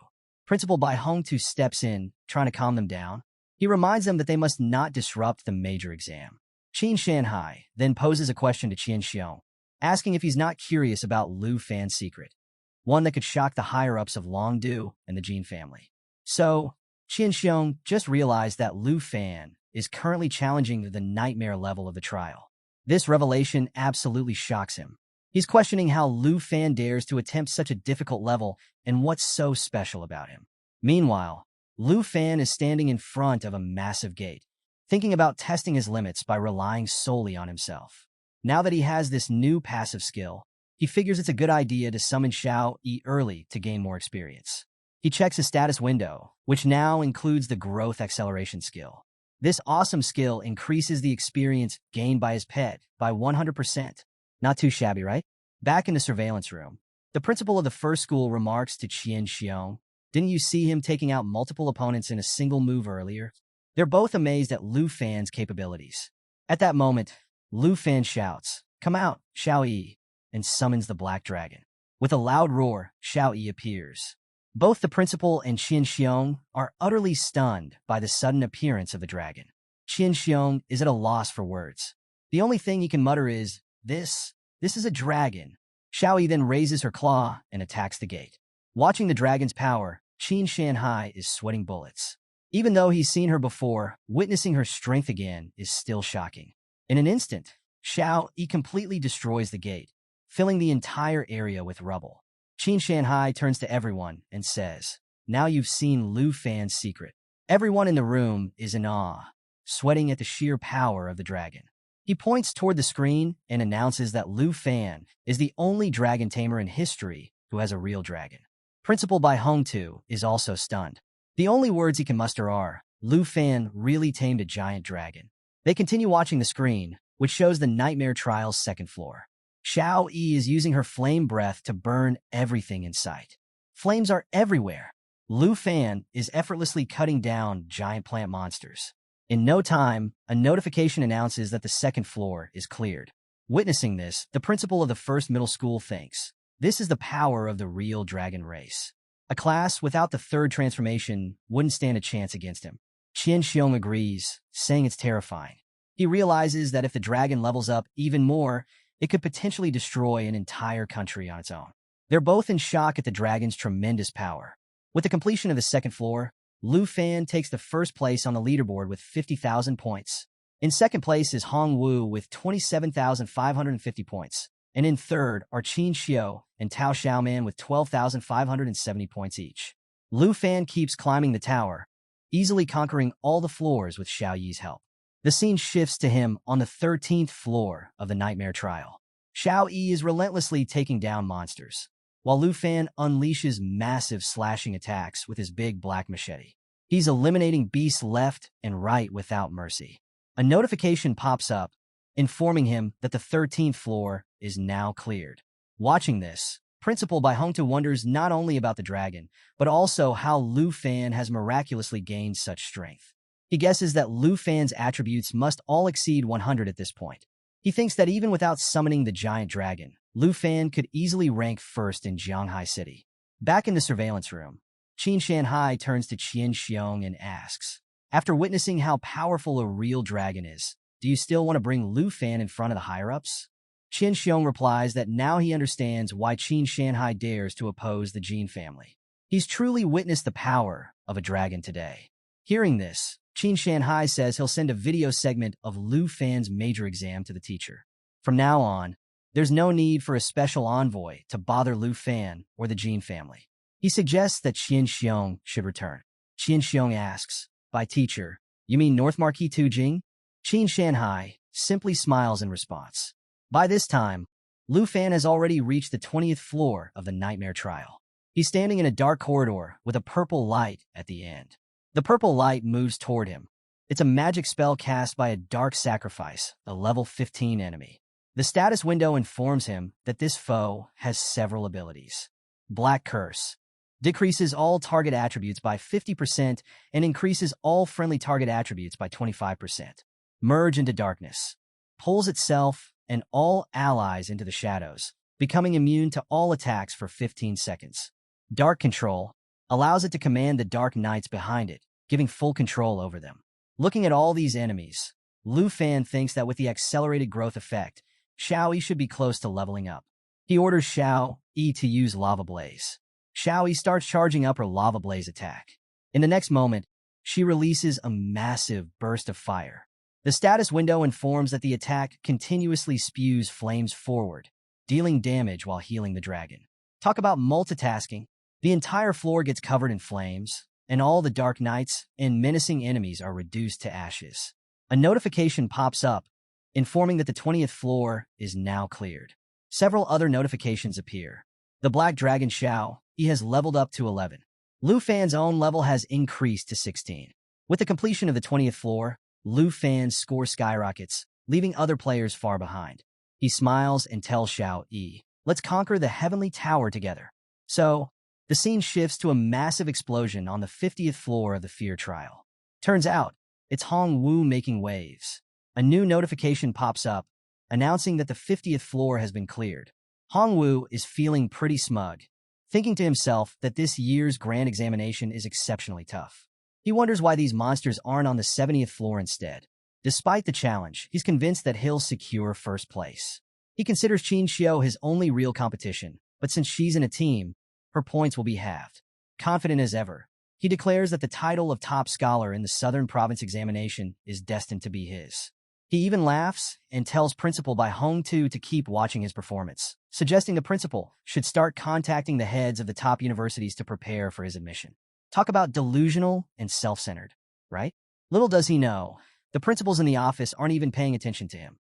Principal Bai Hongtu steps in, trying to calm them down. He reminds them that they must not disrupt the major exam. Qin Shanhai then poses a question to Qin Xiong, asking if he's not curious about Lu Fan's secret, one that could shock the higher-ups of Longdu and the Jin family. So, Qin Xiong just realized that Lu Fan is currently challenging the nightmare level of the trial. This revelation absolutely shocks him. He's questioning how Lu Fan dares to attempt such a difficult level and what's so special about him. Meanwhile, Lu Fan is standing in front of a massive gate, thinking about testing his limits by relying solely on himself. Now that he has this new passive skill, he figures it's a good idea to summon Xiao Yi early to gain more experience. He checks his status window, which now includes the growth acceleration skill. This awesome skill increases the experience gained by his pet by 100%. Not too shabby, right? Back in the surveillance room, the principal of the first school remarks to Qin Xiong, "Didn't you see him taking out multiple opponents in a single move earlier?" They're both amazed at Lu Fan's capabilities. At that moment, Lu Fan shouts, "Come out, Xiao Yi," and summons the Black Dragon. With a loud roar, Xiao Yi appears. Both the principal and Qin Xiong are utterly stunned by the sudden appearance of the dragon. Qin Xiong is at a loss for words. The only thing he can mutter is, This is a dragon." Xiao Yi then raises her claw and attacks the gate. Watching the dragon's power, Qin Shanhai is sweating bullets. Even though he's seen her before, witnessing her strength again is still shocking. In an instant, Xiao Yi completely destroys the gate, filling the entire area with rubble. Qin Shanhai turns to everyone and says, "Now you've seen Lu Fan's secret." Everyone in the room is in awe, sweating at the sheer power of the dragon. He points toward the screen and announces that Lu Fan is the only dragon tamer in history who has a real dragon. Principal Bai Hongtu is also stunned. The only words he can muster are, "Lu Fan really tamed a giant dragon." They continue watching the screen, which shows the Nightmare Trial's second floor. Xiao Yi is using her flame breath to burn everything in sight. Flames are everywhere. Lu Fan is effortlessly cutting down giant plant monsters. In no time, a notification announces that the second floor is cleared. Witnessing this, the principal of the first middle school thinks, this is the power of the real dragon race. A class without the third transformation wouldn't stand a chance against him. Qian Xiong agrees, saying it's terrifying. He realizes that if the dragon levels up even more, it could potentially destroy an entire country on its own. They're both in shock at the dragon's tremendous power. With the completion of the second floor, Lu Fan takes the first place on the leaderboard with 50,000 points. In second place is Hong Wu with 27,550 points. And in third are Qin Xiao and Tao Xiaoman with 12,570 points each. Lu Fan keeps climbing the tower, easily conquering all the floors with Xiao Yi's help. The scene shifts to him on the 13th floor of the Nightmare Trial. Xiao Yi is relentlessly taking down monsters, while Lu Fan unleashes massive slashing attacks with his big black machete. He's eliminating beasts left and right without mercy. A notification pops up, informing him that the 13th floor is now cleared. Watching this, Principal Bai Hongtu wonders not only about the dragon, but also how Lu Fan has miraculously gained such strength. He guesses that Lu Fan's attributes must all exceed 100 at this point. He thinks that even without summoning the giant dragon, Lu Fan could easily rank first in Jianghai City. Back in the surveillance room, Qin Shanhai turns to Qian Xiong and asks, after witnessing how powerful a real dragon is, do you still want to bring Lu Fan in front of the higher-ups? Qin Xiong replies that now he understands why Qin Shanhai dares to oppose the Jin family. He's truly witnessed the power of a dragon today. Hearing this, Qin Shanhai says he'll send a video segment of Lu Fan's major exam to the teacher. From now on, there's no need for a special envoy to bother Lu Fan or the Jin family. He suggests that Qin Xiong should return. Qin Xiong asks, by teacher, you mean North Marquis Tu Jing? Qin Shanhai simply smiles in response. By this time, Lu Fan has already reached the 20th floor of the Nightmare Trial. He's standing in a dark corridor with a purple light at the end. The purple light moves toward him. It's a magic spell cast by a dark sacrifice, a level 15 enemy. The status window informs him that this foe has several abilities. Black Curse decreases all target attributes by 50% and increases all friendly target attributes by 25%. Merge into Darkness pulls itself and all allies into the shadows, becoming immune to all attacks for 15 seconds. Dark Control allows it to command the Dark Knights behind it, giving full control over them. Looking at all these enemies, Lu Fan thinks that with the accelerated growth effect, Xiao Yi should be close to leveling up. He orders Xiao Yi to use Lava Blaze. Xiao Yi starts charging up her Lava Blaze attack. In the next moment, she releases a massive burst of fire. The status window informs that the attack continuously spews flames forward, dealing damage while healing the dragon. Talk about multitasking. The entire floor gets covered in flames, and all the Dark Knights and menacing enemies are reduced to ashes. A notification pops up, informing that the 20th floor is now cleared. Several other notifications appear. The Black Dragon Xiao Yi has leveled up to 11. Lu Fan's own level has increased to 16. With the completion of the 20th floor, Lu Fan's score skyrockets, leaving other players far behind. He smiles and tells Xiao Yi, let's conquer the Heavenly Tower together. So, the scene shifts to a massive explosion on the 50th floor of the Fear Trial. Turns out, it's Hong Wu making waves. A new notification pops up, announcing that the 50th floor has been cleared. Hong Wu is feeling pretty smug, thinking to himself that this year's grand examination is exceptionally tough. He wonders why these monsters aren't on the 70th floor instead. Despite the challenge, he's convinced that he'll secure first place. He considers Qin Xiao his only real competition, but since she's in a team, her points will be halved. Confident as ever, he declares that the title of top scholar in the Southern Province examination is destined to be his. He even laughs and tells Principal Bai Hongtu to keep watching his performance, suggesting the principal should start contacting the heads of the top universities to prepare for his admission. Talk about delusional and self-centered, right? Little does he know, the principals in the office aren't even paying attention to him.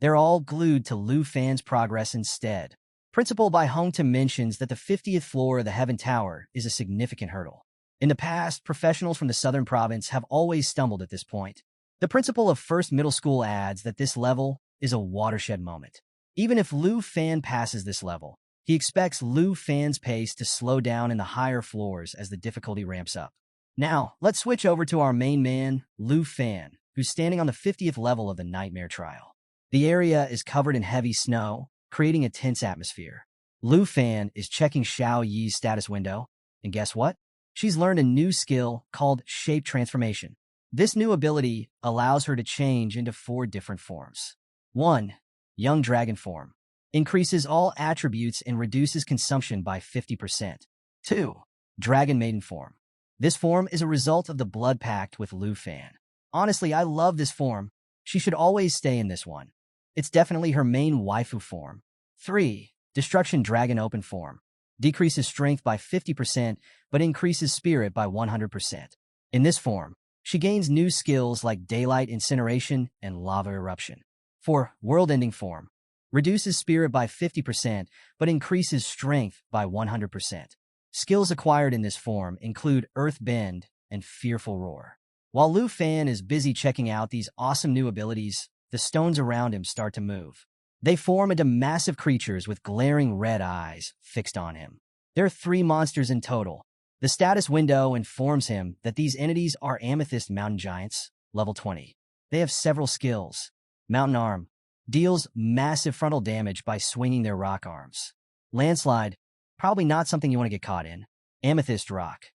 They're all glued to Lu Fan's progress instead. Principal Bai Hongtu mentions that the 50th floor of the Heaven Tower is a significant hurdle. In the past, professionals from the Southern Province have always stumbled at this point. The principal of First Middle School adds that this level is a watershed moment. Even if Lu Fan passes this level, He expects Lu Fan's pace to slow down in the higher floors as the difficulty ramps up. Now, let's switch over to our main man, Lu Fan, who's standing on the 50th level of the Nightmare Trial. The area is covered in heavy snow, creating a tense atmosphere. Lu Fan is checking Xiao Yi's status window, and guess what? She's learned a new skill called Shape Transformation. This new ability allows her to change into 4 different forms. 1. Young Dragon Form. Increases all attributes and reduces consumption by 50%. 2. Dragon Maiden Form. This form is a result of the blood pact with Lu Fan. Honestly, I love this form. She should always stay in this one. It's definitely her main waifu form. 3. Destruction Dragon Open Form. Decreases strength by 50%, but increases spirit by 100%. In this form, she gains new skills like Daylight Incineration and Lava Eruption. 4. World-Ending Form. Reduces spirit by 50%, but increases strength by 100%. Skills acquired in this form include Earth Bend and Fearful Roar. While Lu Fan is busy checking out these awesome new abilities, the stones around him start to move. They form into massive creatures with glaring red eyes fixed on him. There are 3 monsters in total. The status window informs him that these entities are Amethyst Mountain Giants, level 20. They have several skills. Mountain Arm. Deals massive frontal damage by swinging their rock arms. Landslide. Probably not something you want to get caught in. Amethyst Rock.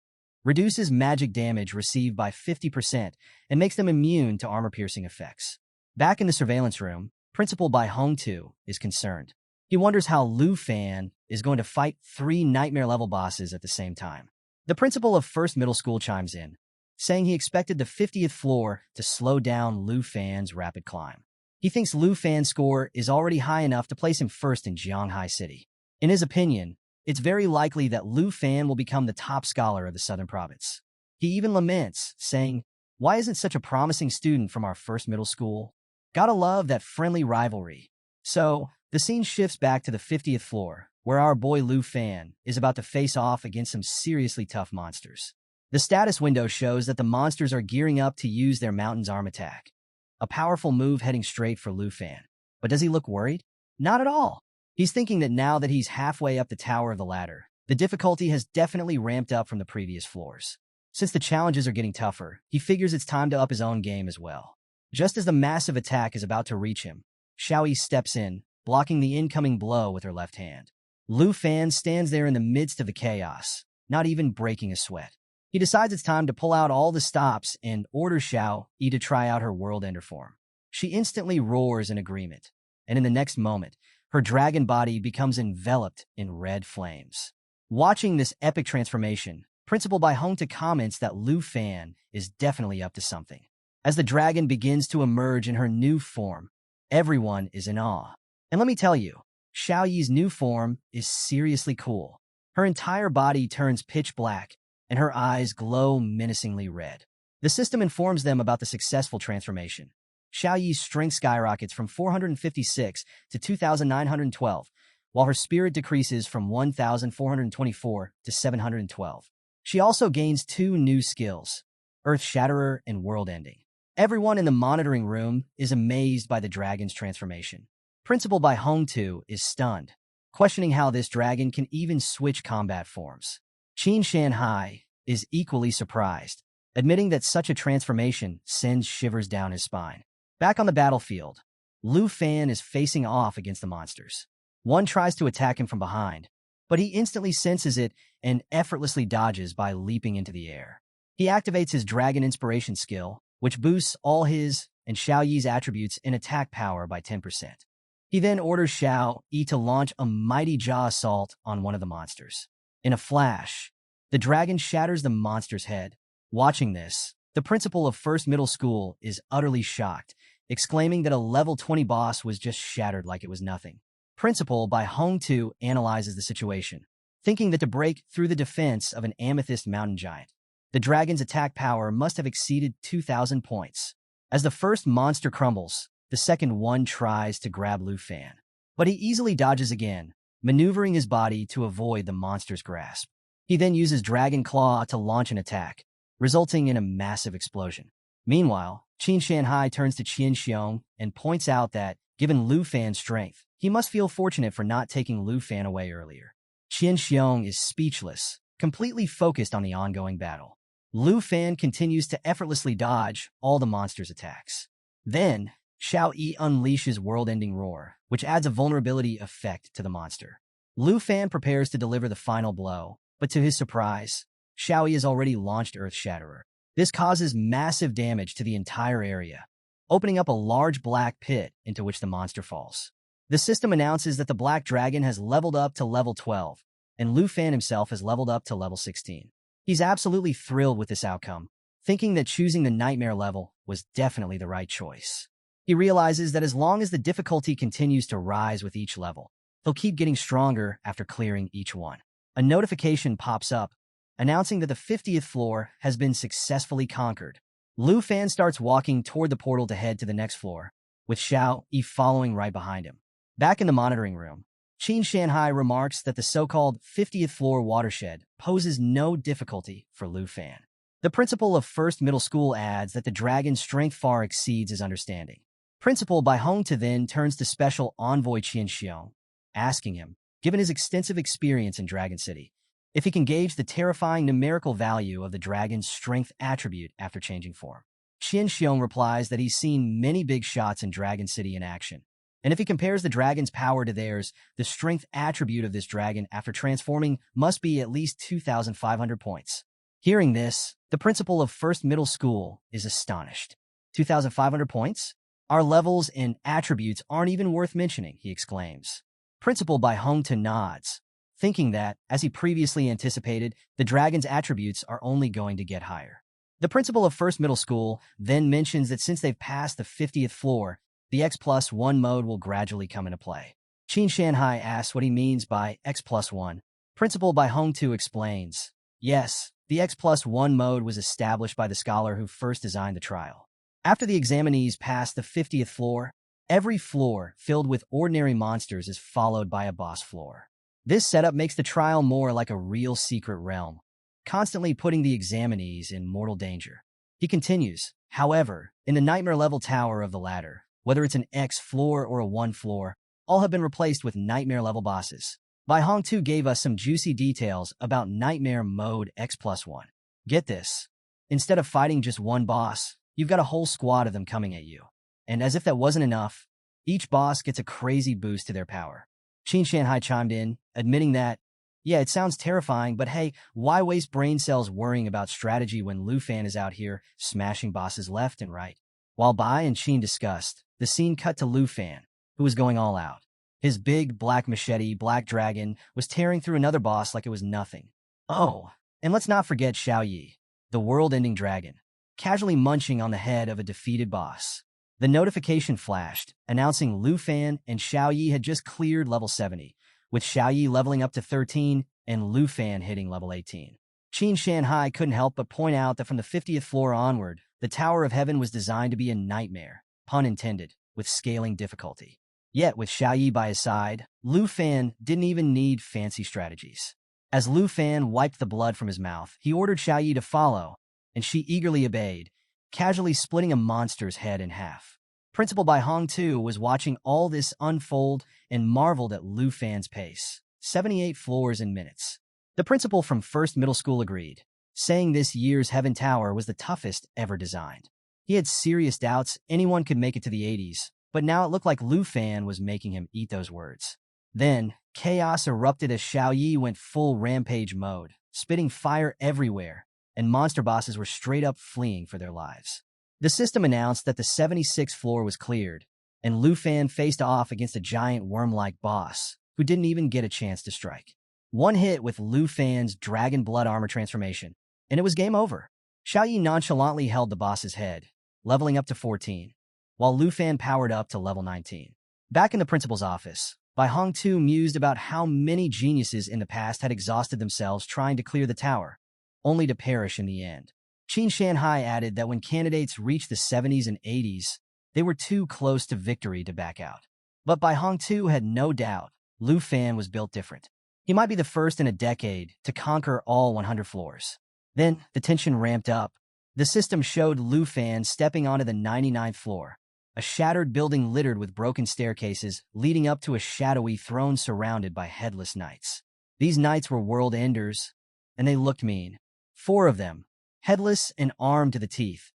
Reduces magic damage received by 50% and makes them immune to armor-piercing effects. Back in the surveillance room, Principal Bai Hong-tu is concerned. He wonders how Lu Fan is going to fight 3 nightmare-level bosses at the same time. The principal of First Middle School chimes in, saying he expected the 50th floor to slow down Lu Fan's rapid climb. He thinks Lu Fan's score is already high enough to place him first in Jianghai City. In his opinion, it's very likely that Lu Fan will become the top scholar of the Southern Province. He even laments, saying, "Why isn't such a promising student from our first middle school?" Gotta love that friendly rivalry. So, the scene shifts back to the 50th floor, where our boy Lu Fan is about to face off against some seriously tough monsters. The status window shows that the monsters are gearing up to use their Mountain's Arm attack. A powerful move heading straight for Lu Fan. But does he look worried? Not at all. He's thinking that now that he's halfway up the tower of the ladder, the difficulty has definitely ramped up from the previous floors. Since the challenges are getting tougher, he figures it's time to up his own game as well. Just as the massive attack is about to reach him, Xiaoyi steps in, blocking the incoming blow with her left hand. Lu Fan stands there in the midst of the chaos, not even breaking a sweat. He decides it's time to pull out all the stops and orders Xiaoyi to try out her World Ender form. She instantly roars in agreement, and in the next moment, her dragon body becomes enveloped in red flames. Watching this epic transformation, Principal Bai Hong-tu comments that Lu Fan is definitely up to something. As the dragon begins to emerge in her new form, everyone is in awe. And let me tell you, Xiaoyi's new form is seriously cool. Her entire body turns pitch black, and her eyes glow menacingly red. The system informs them about the successful transformation. Xiaoyi's strength skyrockets from 456 to 2,912, while her spirit decreases from 1,424 to 712. She also gains 2 new skills, Earth Shatterer and World Ending. Everyone in the monitoring room is amazed by the dragon's transformation. Principal Bai Hong-tu is stunned, questioning how this dragon can even switch combat forms. Qin Shanhai is equally surprised, admitting that such a transformation sends shivers down his spine. Back on the battlefield, Lu Fan is facing off against the monsters. One tries to attack him from behind, but he instantly senses it and effortlessly dodges by leaping into the air. He activates his Dragon Inspiration skill, which boosts all his and Xiaoyi's attributes in attack power by 10%. He then orders Xiaoyi to launch a mighty jaw assault on one of the monsters. In a flash, the dragon shatters the monster's head. Watching this, the principal of First Middle School is utterly shocked, exclaiming that a level 20 boss was just shattered like it was nothing. Principal Bai Hong-tu analyzes the situation, thinking that to break through the defense of an Amethyst Mountain Giant, the dragon's attack power must have exceeded 2,000 points. As the first monster crumbles, the second one tries to grab Lu Fan, but he easily dodges again, maneuvering his body to avoid the monster's grasp. He then uses Dragon Claw to launch an attack, resulting in a massive explosion. Meanwhile, Qin Shanhai turns to Qian Xiong and points out that, given Lu Fan's strength, He must feel fortunate for not taking Lu Fan away earlier. Qian Xiong is speechless, completely focused on the ongoing battle. Lu Fan continues to effortlessly dodge all the monster's attacks. Then, Xiao Yi unleashes world-ending roar, which adds a vulnerability effect to the monster. Lu Fan prepares to deliver the final blow, but to his surprise, Xiao Yi has already launched Earth Shatterer. This causes massive damage to the entire area, opening up a large black pit into which the monster falls. The system announces that the Black Dragon has leveled up to level 12, and Lu Fan himself has leveled up to level 16. He's absolutely thrilled with this outcome, thinking that choosing the Nightmare level was definitely the right choice. He realizes that as long as the difficulty continues to rise with each level, he'll keep getting stronger after clearing each one. A notification pops up, announcing that the 50th floor has been successfully conquered. Lu Fan starts walking toward the portal to head to the next floor, with Xiao Yi following right behind him. Back in the monitoring room, Qin Shanhai remarks that the so-called 50th floor watershed poses no difficulty for Lu Fan. The principal of First Middle School adds that the dragon's strength far exceeds his understanding. Principal Bai Hongtu then turns to Special Envoy Qian Xiong, asking him, given his extensive experience in Dragon City, if he can gauge the terrifying numerical value of the dragon's strength attribute after changing form. Qian Xiong replies that he's seen many big shots in Dragon City in action, and if he compares the dragon's power to theirs, the strength attribute of this dragon after transforming must be at least 2,500 points. Hearing this, the principal of First Middle School is astonished. 2,500 points? Our levels and attributes aren't even worth mentioning, he exclaims. Principal Bai Hongtu nods, thinking that, as he previously anticipated, the dragon's attributes are only going to get higher. The principal of First Middle School then mentions that since they've passed the 50th floor, the X+1 mode will gradually come into play. Qin Shanhai asks what he means by X+1. Principal Bai Hongtu explains, yes, the X+1 mode was established by the scholar who first designed the trial. After the examinees pass the 50th floor, every floor filled with ordinary monsters is followed by a boss floor. This setup makes the trial more like a real secret realm, constantly putting the examinees in mortal danger. He continues, however, in the Nightmare level tower of the ladder, whether it's an X floor or a 1 floor, all have been replaced with Nightmare level bosses. Bai Hongtu gave us some juicy details about Nightmare mode X+1. Get this. Instead of fighting just one boss, you've got a whole squad of them coming at you. And as if that wasn't enough, each boss gets a crazy boost to their power. Qin Shanhai chimed in, admitting that, yeah, it sounds terrifying, but hey, why waste brain cells worrying about strategy when Lu Fan is out here smashing bosses left and right? While Bai and Qin discussed, the scene cut to Lu Fan, who was going all out. His big, black machete, Black Dragon, was tearing through another boss like it was nothing. Oh, and let's not forget Xiao Yi, the world-ending dragon, casually munching on the head of a defeated boss. The notification flashed, announcing Lu Fan and Xiao Yi had just cleared level 70, with Xiao Yi leveling up to 13 and Lu Fan hitting level 18. Qin Shanhai couldn't help but point out that from the 50th floor onward, the Tower of Heaven was designed to be a nightmare, pun intended, with scaling difficulty. Yet, with Xiao Yi by his side, Lu Fan didn't even need fancy strategies. As Lu Fan wiped the blood from his mouth, he ordered Xiao Yi to follow, and she eagerly obeyed, casually splitting a monster's head in half. Principal Bai Hongtu was watching all this unfold and marveled at Lu Fan's pace. 78 floors in minutes. The principal from First Middle School agreed, saying this year's Heaven Tower was the toughest ever designed. He had serious doubts anyone could make it to the 80s, but now it looked like Lu Fan was making him eat those words. Then, chaos erupted as Xiao Yi went full rampage mode, spitting fire everywhere, and monster bosses were straight up fleeing for their lives. The system announced that the 76th floor was cleared, and Lu Fan faced off against a giant worm-like boss, who didn't even get a chance to strike. One hit with Lu Fan's dragon blood armor transformation, and it was game over. Xiao Yi nonchalantly held the boss's head, leveling up to 14, while Lu Fan powered up to level 19. Back in the principal's office, Bai Hongtu mused about how many geniuses in the past had exhausted themselves trying to clear the tower, only to perish in the end. Qin Shanhai added that when candidates reached the 70s and 80s, they were too close to victory to back out. But Bai Hongtu had no doubt Lu Fan was built different. He might be the first in a decade to conquer all 100 floors. Then, the tension ramped up. The system showed Lu Fan stepping onto the 99th floor, a shattered building littered with broken staircases leading up to a shadowy throne surrounded by headless knights. These knights were world enders, and they looked mean. 4 of them, headless and armed to the teeth,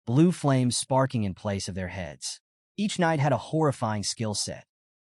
blue flames sparking in place of their heads. Each knight had a horrifying skill set.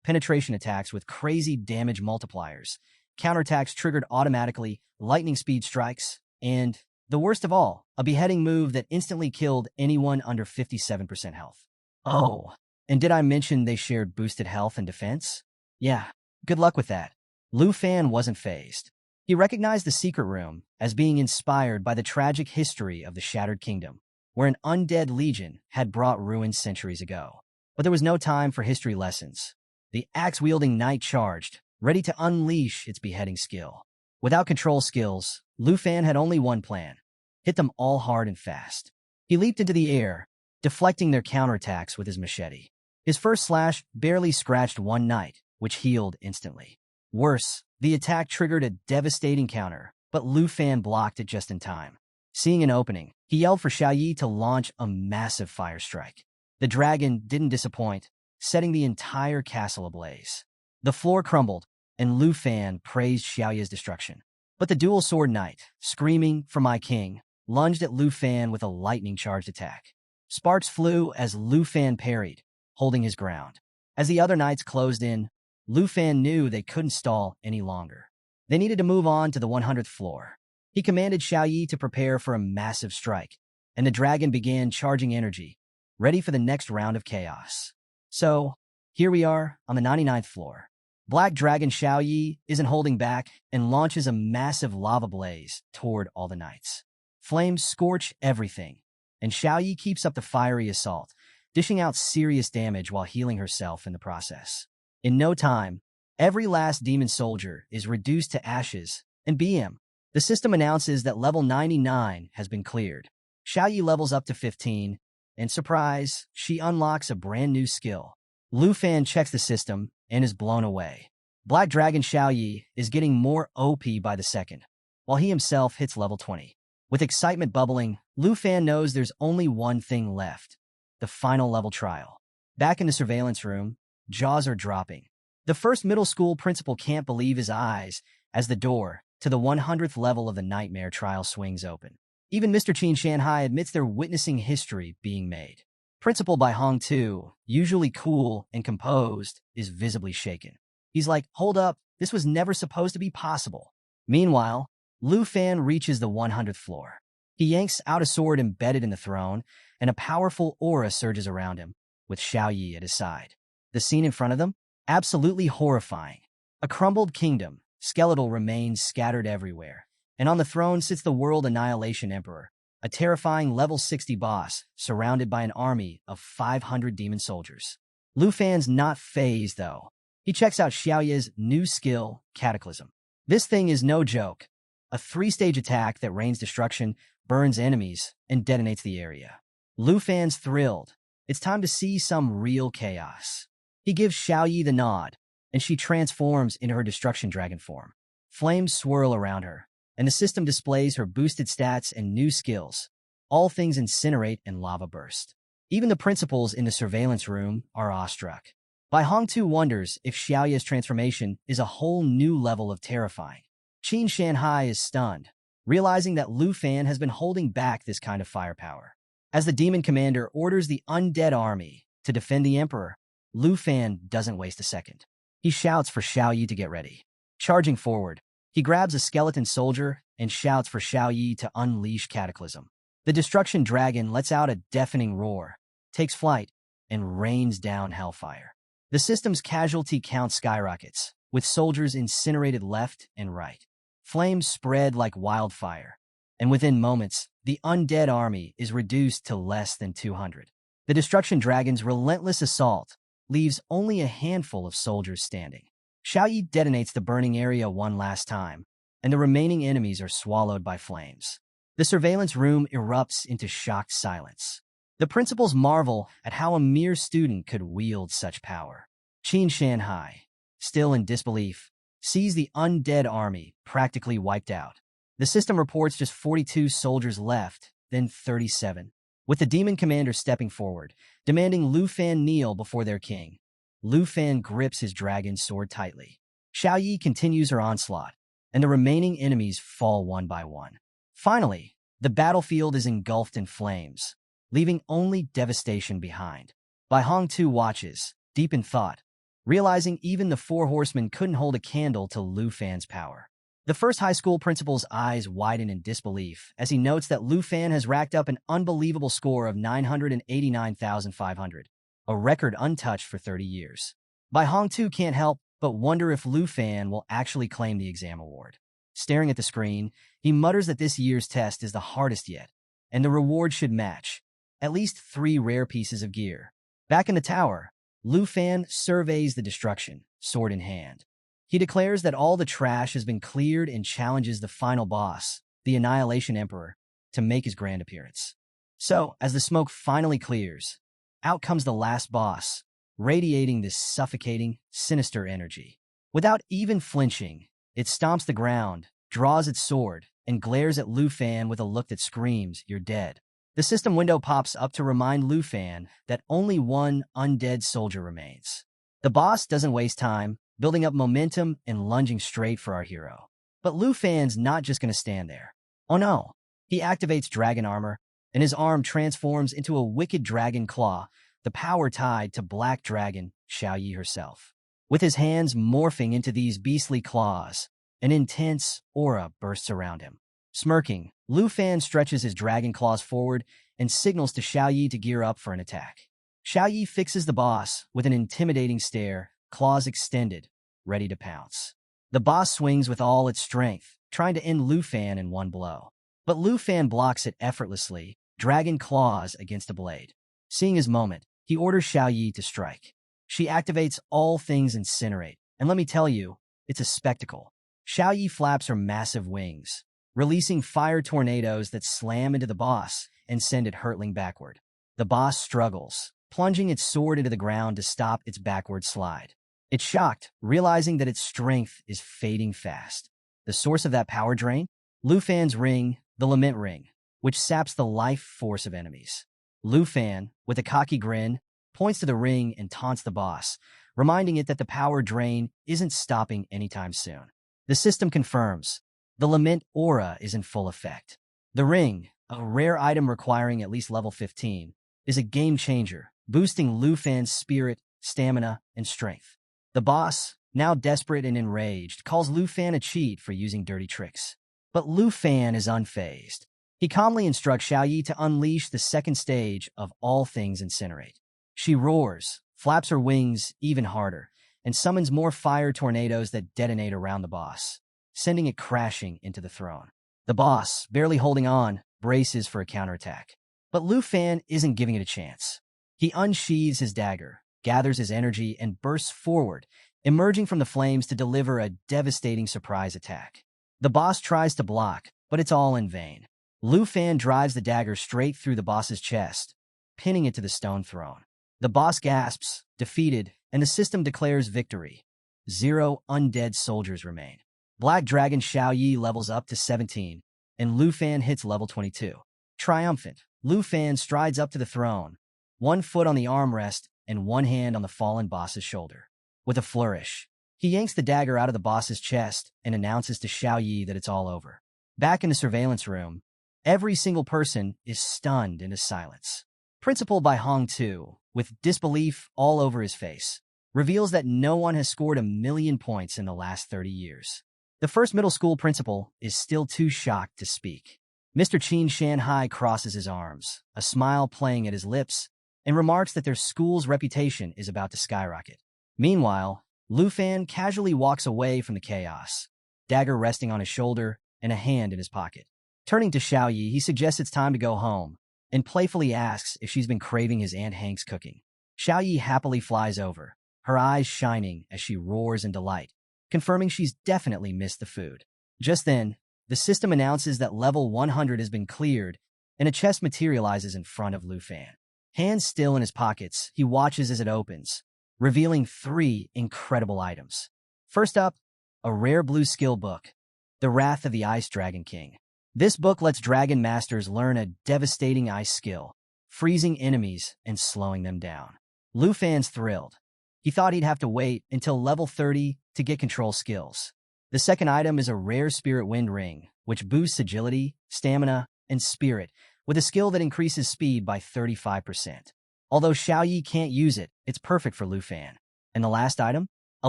Penetration attacks with crazy damage multipliers, counterattacks triggered automatically, lightning speed strikes, and, the worst of all, a beheading move that instantly killed anyone under 57% health. Oh, and did I mention they shared boosted health and defense? Yeah, good luck with that. Lu Fan wasn't fazed. He recognized the secret room as being inspired by the tragic history of the Shattered Kingdom, where an undead legion had brought ruin centuries ago. But there was no time for history lessons. The axe-wielding knight charged, ready to unleash its beheading skill. Without control skills, Lu Fan had only one plan: hit them all hard and fast. He leaped into the air, deflecting their counterattacks with his machete. His first slash barely scratched one knight, which healed instantly. Worse, the attack triggered a devastating counter, but Lu Fan blocked it just in time. Seeing an opening, he yelled for Xiao Yi to launch a massive fire strike. The dragon didn't disappoint, setting the entire castle ablaze. The floor crumbled, and Lu Fan praised Xiao Yi's destruction. But the dual sword knight, screaming for my king, lunged at Lu Fan with a lightning-charged attack. Sparks flew as Lu Fan parried, holding his ground. As the other knights closed in, Lu Fan knew they couldn't stall any longer. They needed to move on to the 100th floor. He commanded Xiao Yi to prepare for a massive strike, and the dragon began charging energy, ready for the next round of chaos. So, here we are on the 99th floor. Black Dragon Xiao Yi isn't holding back and launches a massive lava blaze toward all the knights. Flames scorch everything, and Xiao Yi keeps up the fiery assault, dishing out serious damage while healing herself in the process. In no time, every last demon soldier is reduced to ashes, and BM. The system announces that level 99 has been cleared. Xiao Yi levels up to 15, and surprise, she unlocks a brand new skill. Lu Fan checks the system and is blown away. Black Dragon Xiao Yi is getting more OP by the second, while he himself hits level 20. With excitement bubbling, Lu Fan knows there's only one thing left: the final level trial. Back in the surveillance room, jaws are dropping. The first middle school principal can't believe his eyes as the door to the 100th level of the nightmare trial swings open. Even Mr. Qin Shanhai admits they're witnessing history being made. Principal Bai Hong too, usually cool and composed, is visibly shaken. He's like, hold up, this was never supposed to be possible. Meanwhile, Lu Fan reaches the 100th floor. He yanks out a sword embedded in the throne, and a powerful aura surges around him, with Xiao Yi at his side. The scene in front of them? Absolutely horrifying. A crumbled kingdom, skeletal remains scattered everywhere, and on the throne sits the World Annihilation Emperor, a terrifying level 60 boss surrounded by an army of 500 demon soldiers. Lu Fan's not fazed, though. He checks out Xiao Yi's new skill, Cataclysm. This thing is no joke. A 3-stage attack that rains destruction, burns enemies, and detonates the area. Lu Fan's thrilled. It's time to see some real chaos. He gives Xiao Yi the nod, and she transforms into her destruction dragon form. Flames swirl around her, and the system displays her boosted stats and new skills. All things incinerate and lava burst. Even the principals in the surveillance room are awestruck. Bai Hong too wonders if Xiao Yi's transformation is a whole new level of terrifying. Qin Shanhai is stunned, realizing that Lu Fan has been holding back this kind of firepower. As the demon commander orders the undead army to defend the emperor, Lu Fan doesn't waste a second. He shouts for Xiao Yi to get ready. Charging forward, he grabs a skeleton soldier and shouts for Xiao Yi to unleash Cataclysm. The destruction dragon lets out a deafening roar, takes flight, and rains down hellfire. The system's casualty count skyrockets, with soldiers incinerated left and right. Flames spread like wildfire, and within moments, the undead army is reduced to less than 200. The destruction dragon's relentless assault leaves only a handful of soldiers standing. Xiao Yi detonates the burning area one last time, and the remaining enemies are swallowed by flames. The surveillance room erupts into shocked silence. The principals marvel at how a mere student could wield such power. Qin Shanhai, still in disbelief, sees the undead army practically wiped out. The system reports just 42 soldiers left, then 37. with the demon commander stepping forward, demanding Lu Fan kneel before their king. Lu Fan grips his dragon sword tightly. Xiao Yi continues her onslaught, and the remaining enemies fall one by one. Finally, the battlefield is engulfed in flames, leaving only devastation behind. Bai Hong too watches, deep in thought, realizing even the four horsemen couldn't hold a candle to Lu Fan's power. The first high school principal's eyes widen in disbelief as he notes that Lu Fan has racked up an unbelievable score of 989,500, a record untouched for 30 years. Bai Hong too can't help but wonder if Lu Fan will actually claim the exam award. Staring at the screen, he mutters that this year's test is the hardest yet, and the reward should match at least 3 rare pieces of gear. Back in the tower, Lu Fan surveys the destruction, sword in hand. He declares that all the trash has been cleared and challenges the final boss, the Annihilation Emperor, to make his grand appearance. So, as the smoke finally clears, out comes the last boss, radiating this suffocating, sinister energy. Without even flinching, it stomps the ground, draws its sword, and glares at Lu Fan with a look that screams, "You're dead." The system window pops up to remind Lu Fan that only one undead soldier remains. The boss doesn't waste time, building up momentum and lunging straight for our hero. But Lu Fan's not just going to stand there. Oh no, he activates dragon armor, and his arm transforms into a wicked dragon claw, the power tied to Black Dragon Xiao Yi herself. With his hands morphing into these beastly claws, an intense aura bursts around him. Smirking, Lu Fan stretches his dragon claws forward and signals to Xiao Yi to gear up for an attack. Xiao Yi fixes the boss with an intimidating stare, claws extended, ready to pounce. The boss swings with all its strength, trying to end Lu Fan in one blow. But Lu Fan blocks it effortlessly, dragon claws against a blade. Seeing his moment, he orders Xiao Yi to strike. She activates all things incinerate, and let me tell you, it's a spectacle. Xiao Yi flaps her massive wings, releasing fire tornadoes that slam into the boss and send it hurtling backward. The boss struggles, plunging its sword into the ground to stop its backward slide. It's shocked, realizing that its strength is fading fast. The source of that power drain? Lu Fan's ring, the Lament Ring, which saps the life force of enemies. Lu Fan, with a cocky grin, points to the ring and taunts the boss, reminding it that the power drain isn't stopping anytime soon. The system confirms. The Lament aura is in full effect. The ring, a rare item requiring at least level 15, is a game changer, boosting Lu Fan's spirit, stamina, and strength. The boss, now desperate and enraged, calls Lu Fan a cheat for using dirty tricks. But Lu Fan is unfazed. He calmly instructs Xiao Yi to unleash the second stage of all things incinerate. She roars, flaps her wings even harder, and summons more fire tornadoes that detonate around the boss, sending it crashing into the throne. The boss, barely holding on, braces for a counterattack. But Lu Fan isn't giving it a chance. He unsheathes his dagger, gathers his energy, and bursts forward, emerging from the flames to deliver a devastating surprise attack. The boss tries to block, but it's all in vain. Lu Fan drives the dagger straight through the boss's chest, pinning it to the stone throne. The boss gasps, defeated, and the system declares victory. 0 undead soldiers remain. Black Dragon Xiao Yi levels up to 17, and Lu Fan hits level 22. Triumphant, Lu Fan strides up to the throne, one foot on the armrest and one hand on the fallen boss's shoulder. With a flourish, he yanks the dagger out of the boss's chest and announces to Xiao Yi that it's all over. Back in the surveillance room, every single person is stunned into silence. Principal Bai Hong too, with disbelief all over his face, reveals that no one has scored 1,000,000 points in the last 30 years. The first middle school principal is still too shocked to speak. Mr. Qin Shanhai crosses his arms, a smile playing at his lips, and remarks that their school's reputation is about to skyrocket. Meanwhile, Lu Fan casually walks away from the chaos, dagger resting on his shoulder and a hand in his pocket. Turning to Xiao Yi, he suggests it's time to go home, and playfully asks if she's been craving his Aunt Hank's cooking. Xiao Yi happily flies over, her eyes shining as she roars in delight, confirming she's definitely missed the food. Just then, the system announces that level 100 has been cleared, and a chest materializes in front of Lu Fan. Hands still in his pockets, he watches as it opens, revealing 3 incredible items. First up, a rare blue skill book, The Wrath of the Ice Dragon King. This book lets dragon masters learn a devastating ice skill, freezing enemies and slowing them down. Lu Fan's thrilled. He thought he'd have to wait until level 30 to get control skills. The second item is a rare spirit wind ring, which boosts agility, stamina, and spirit, with a skill that increases speed by 35%. Although Xiaoyi can't use it, it's perfect for Lu Fan. And the last item? A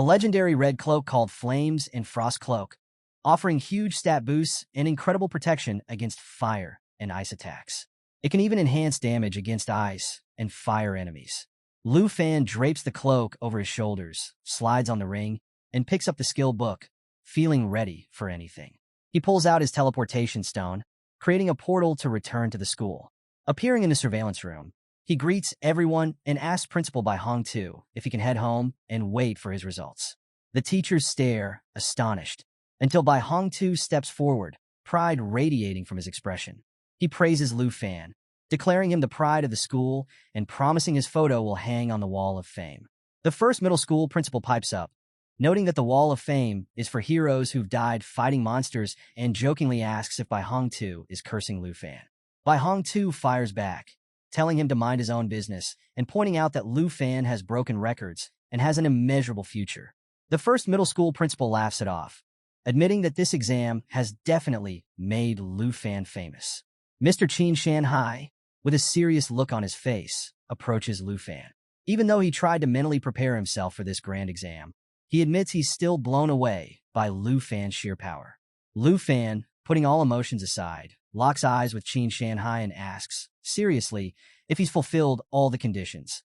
legendary red cloak called Flames and Frost Cloak, offering huge stat boosts and incredible protection against fire and ice attacks. It can even enhance damage against ice and fire enemies. Lu Fan drapes the cloak over his shoulders, slides on the ring, and picks up the skill book, feeling ready for anything. He pulls out his teleportation stone, creating a portal to return to the school. Appearing in the surveillance room, he greets everyone and asks Principal Bai Hongtu if he can head home and wait for his results. The teachers stare, astonished, until Bai Hongtu steps forward, pride radiating from his expression. He praises Lu Fan, declaring him the pride of the school and promising his photo will hang on the Wall of Fame. The first middle school principal pipes up, noting that the Wall of Fame is for heroes who've died fighting monsters, and jokingly asks if Bai Hongtu is cursing Lu Fan. Bai Hongtu fires back, telling him to mind his own business and pointing out that Lu Fan has broken records and has an immeasurable future. The first middle school principal laughs it off, admitting that this exam has definitely made Lu Fan famous. Mr. Qin Shanhai, with a serious look on his face, approaches Lu Fan. Even though he tried to mentally prepare himself for this grand exam, he admits he's still blown away by Lu Fan's sheer power. Lu Fan, putting all emotions aside, locks eyes with Qin Shanhai and asks, seriously, if he's fulfilled all the conditions,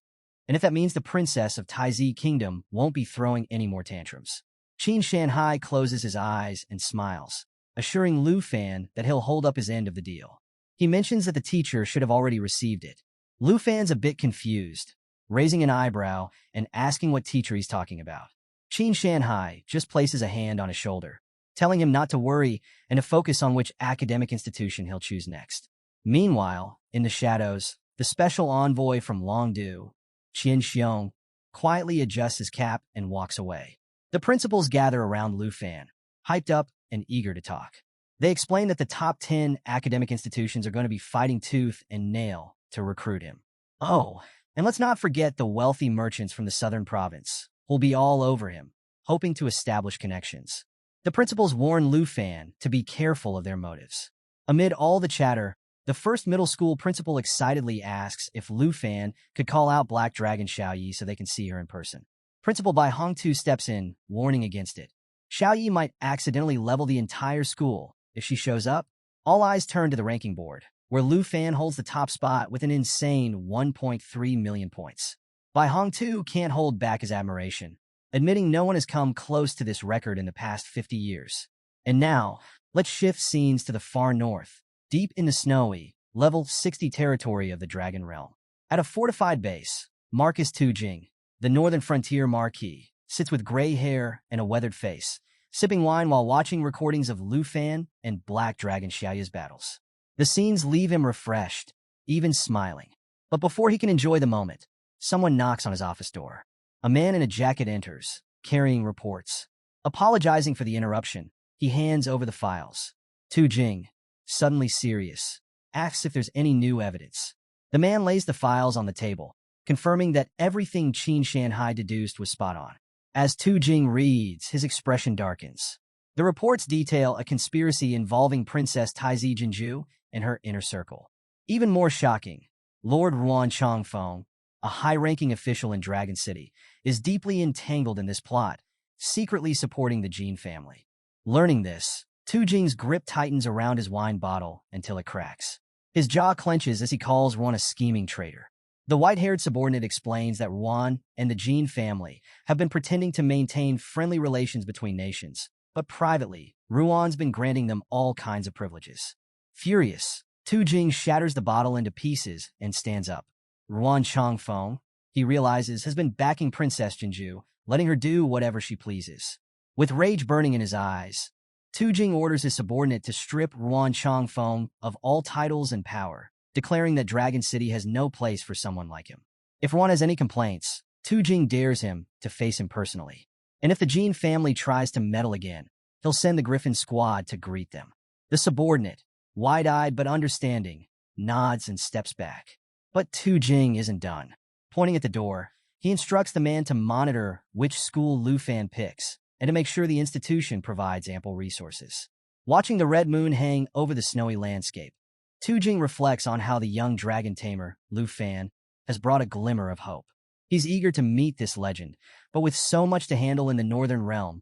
and if that means the princess of Taizi Kingdom won't be throwing any more tantrums. Qin Shanhai closes his eyes and smiles, assuring Lu Fan that he'll hold up his end of the deal. He mentions that the teacher should have already received it. Lu Fan's a bit confused, raising an eyebrow and asking what teacher he's talking about. Qin Shanhai just places a hand on his shoulder, telling him not to worry and to focus on which academic institution he'll choose next. Meanwhile, in the shadows, the special envoy from Longdu, Qian Xiong, quietly adjusts his cap and walks away. The principals gather around Lu Fan, hyped up and eager to talk. They explain that the top 10 academic institutions are going to be fighting tooth and nail to recruit him. Oh, and let's not forget the wealthy merchants from the southern province who'll be all over him, hoping to establish connections. The principals warn Lu Fan to be careful of their motives. Amid all the chatter, the first middle school principal excitedly asks if Lu Fan could call out Black Dragon Xiaoyi so they can see her in person. Principal Bai Hongtu steps in, warning against it. Xiaoyi might accidentally level the entire school if she shows up. All eyes turn to the ranking board, where Lu Fan holds the top spot with an insane 1.3 million points. Bai Hongtu can't hold back his admiration, admitting no one has come close to this record in the past 50 years. And now, let's shift scenes to the far north, deep in the snowy, level 60 territory of the Dragon Realm. At a fortified base, Marcus Tujing, the northern frontier marquis, sits with gray hair and a weathered face, sipping wine while watching recordings of Lu Fan and Black Dragon Xiaoyi's battles. The scenes leave him refreshed, even smiling. But before he can enjoy the moment, someone knocks on his office door. A man in a jacket enters, carrying reports. Apologizing for the interruption, he hands over the files. Tu Jing, suddenly serious, asks if there's any new evidence. The man lays the files on the table, confirming that everything Qin Shanhai deduced was spot on. As Tu Jing reads, his expression darkens. The reports detail a conspiracy involving Princess Taizi Jinju and her inner circle. Even more shocking, Lord Ruan Changfeng, a high-ranking official in Dragon City, is deeply entangled in this plot, secretly supporting the Jin family. Learning this, Tu Jing's grip tightens around his wine bottle until it cracks. His jaw clenches as he calls Ruan a scheming traitor. The white-haired subordinate explains that Ruan and the Jin family have been pretending to maintain friendly relations between nations, but privately, Ruan's been granting them all kinds of privileges. Furious, Tu Jing shatters the bottle into pieces and stands up. Ruan Changfeng, he realizes, has been backing Princess Jinju, letting her do whatever she pleases. With rage burning in his eyes, Tu Jing orders his subordinate to strip Ruan Changfeng of all titles and power, declaring that Dragon City has no place for someone like him. If Ruan has any complaints, Tu Jing dares him to face him personally. And if the Jin family tries to meddle again, he'll send the Griffin squad to greet them. The subordinate, wide-eyed but understanding, nods and steps back. But Tu Jing isn't done. Pointing at the door, he instructs the man to monitor which school Lu Fan picks and to make sure the institution provides ample resources. Watching the red moon hang over the snowy landscape, Tu Jing reflects on how the young dragon tamer, Lu Fan, has brought a glimmer of hope. He's eager to meet this legend, but with so much to handle in the Northern Realm,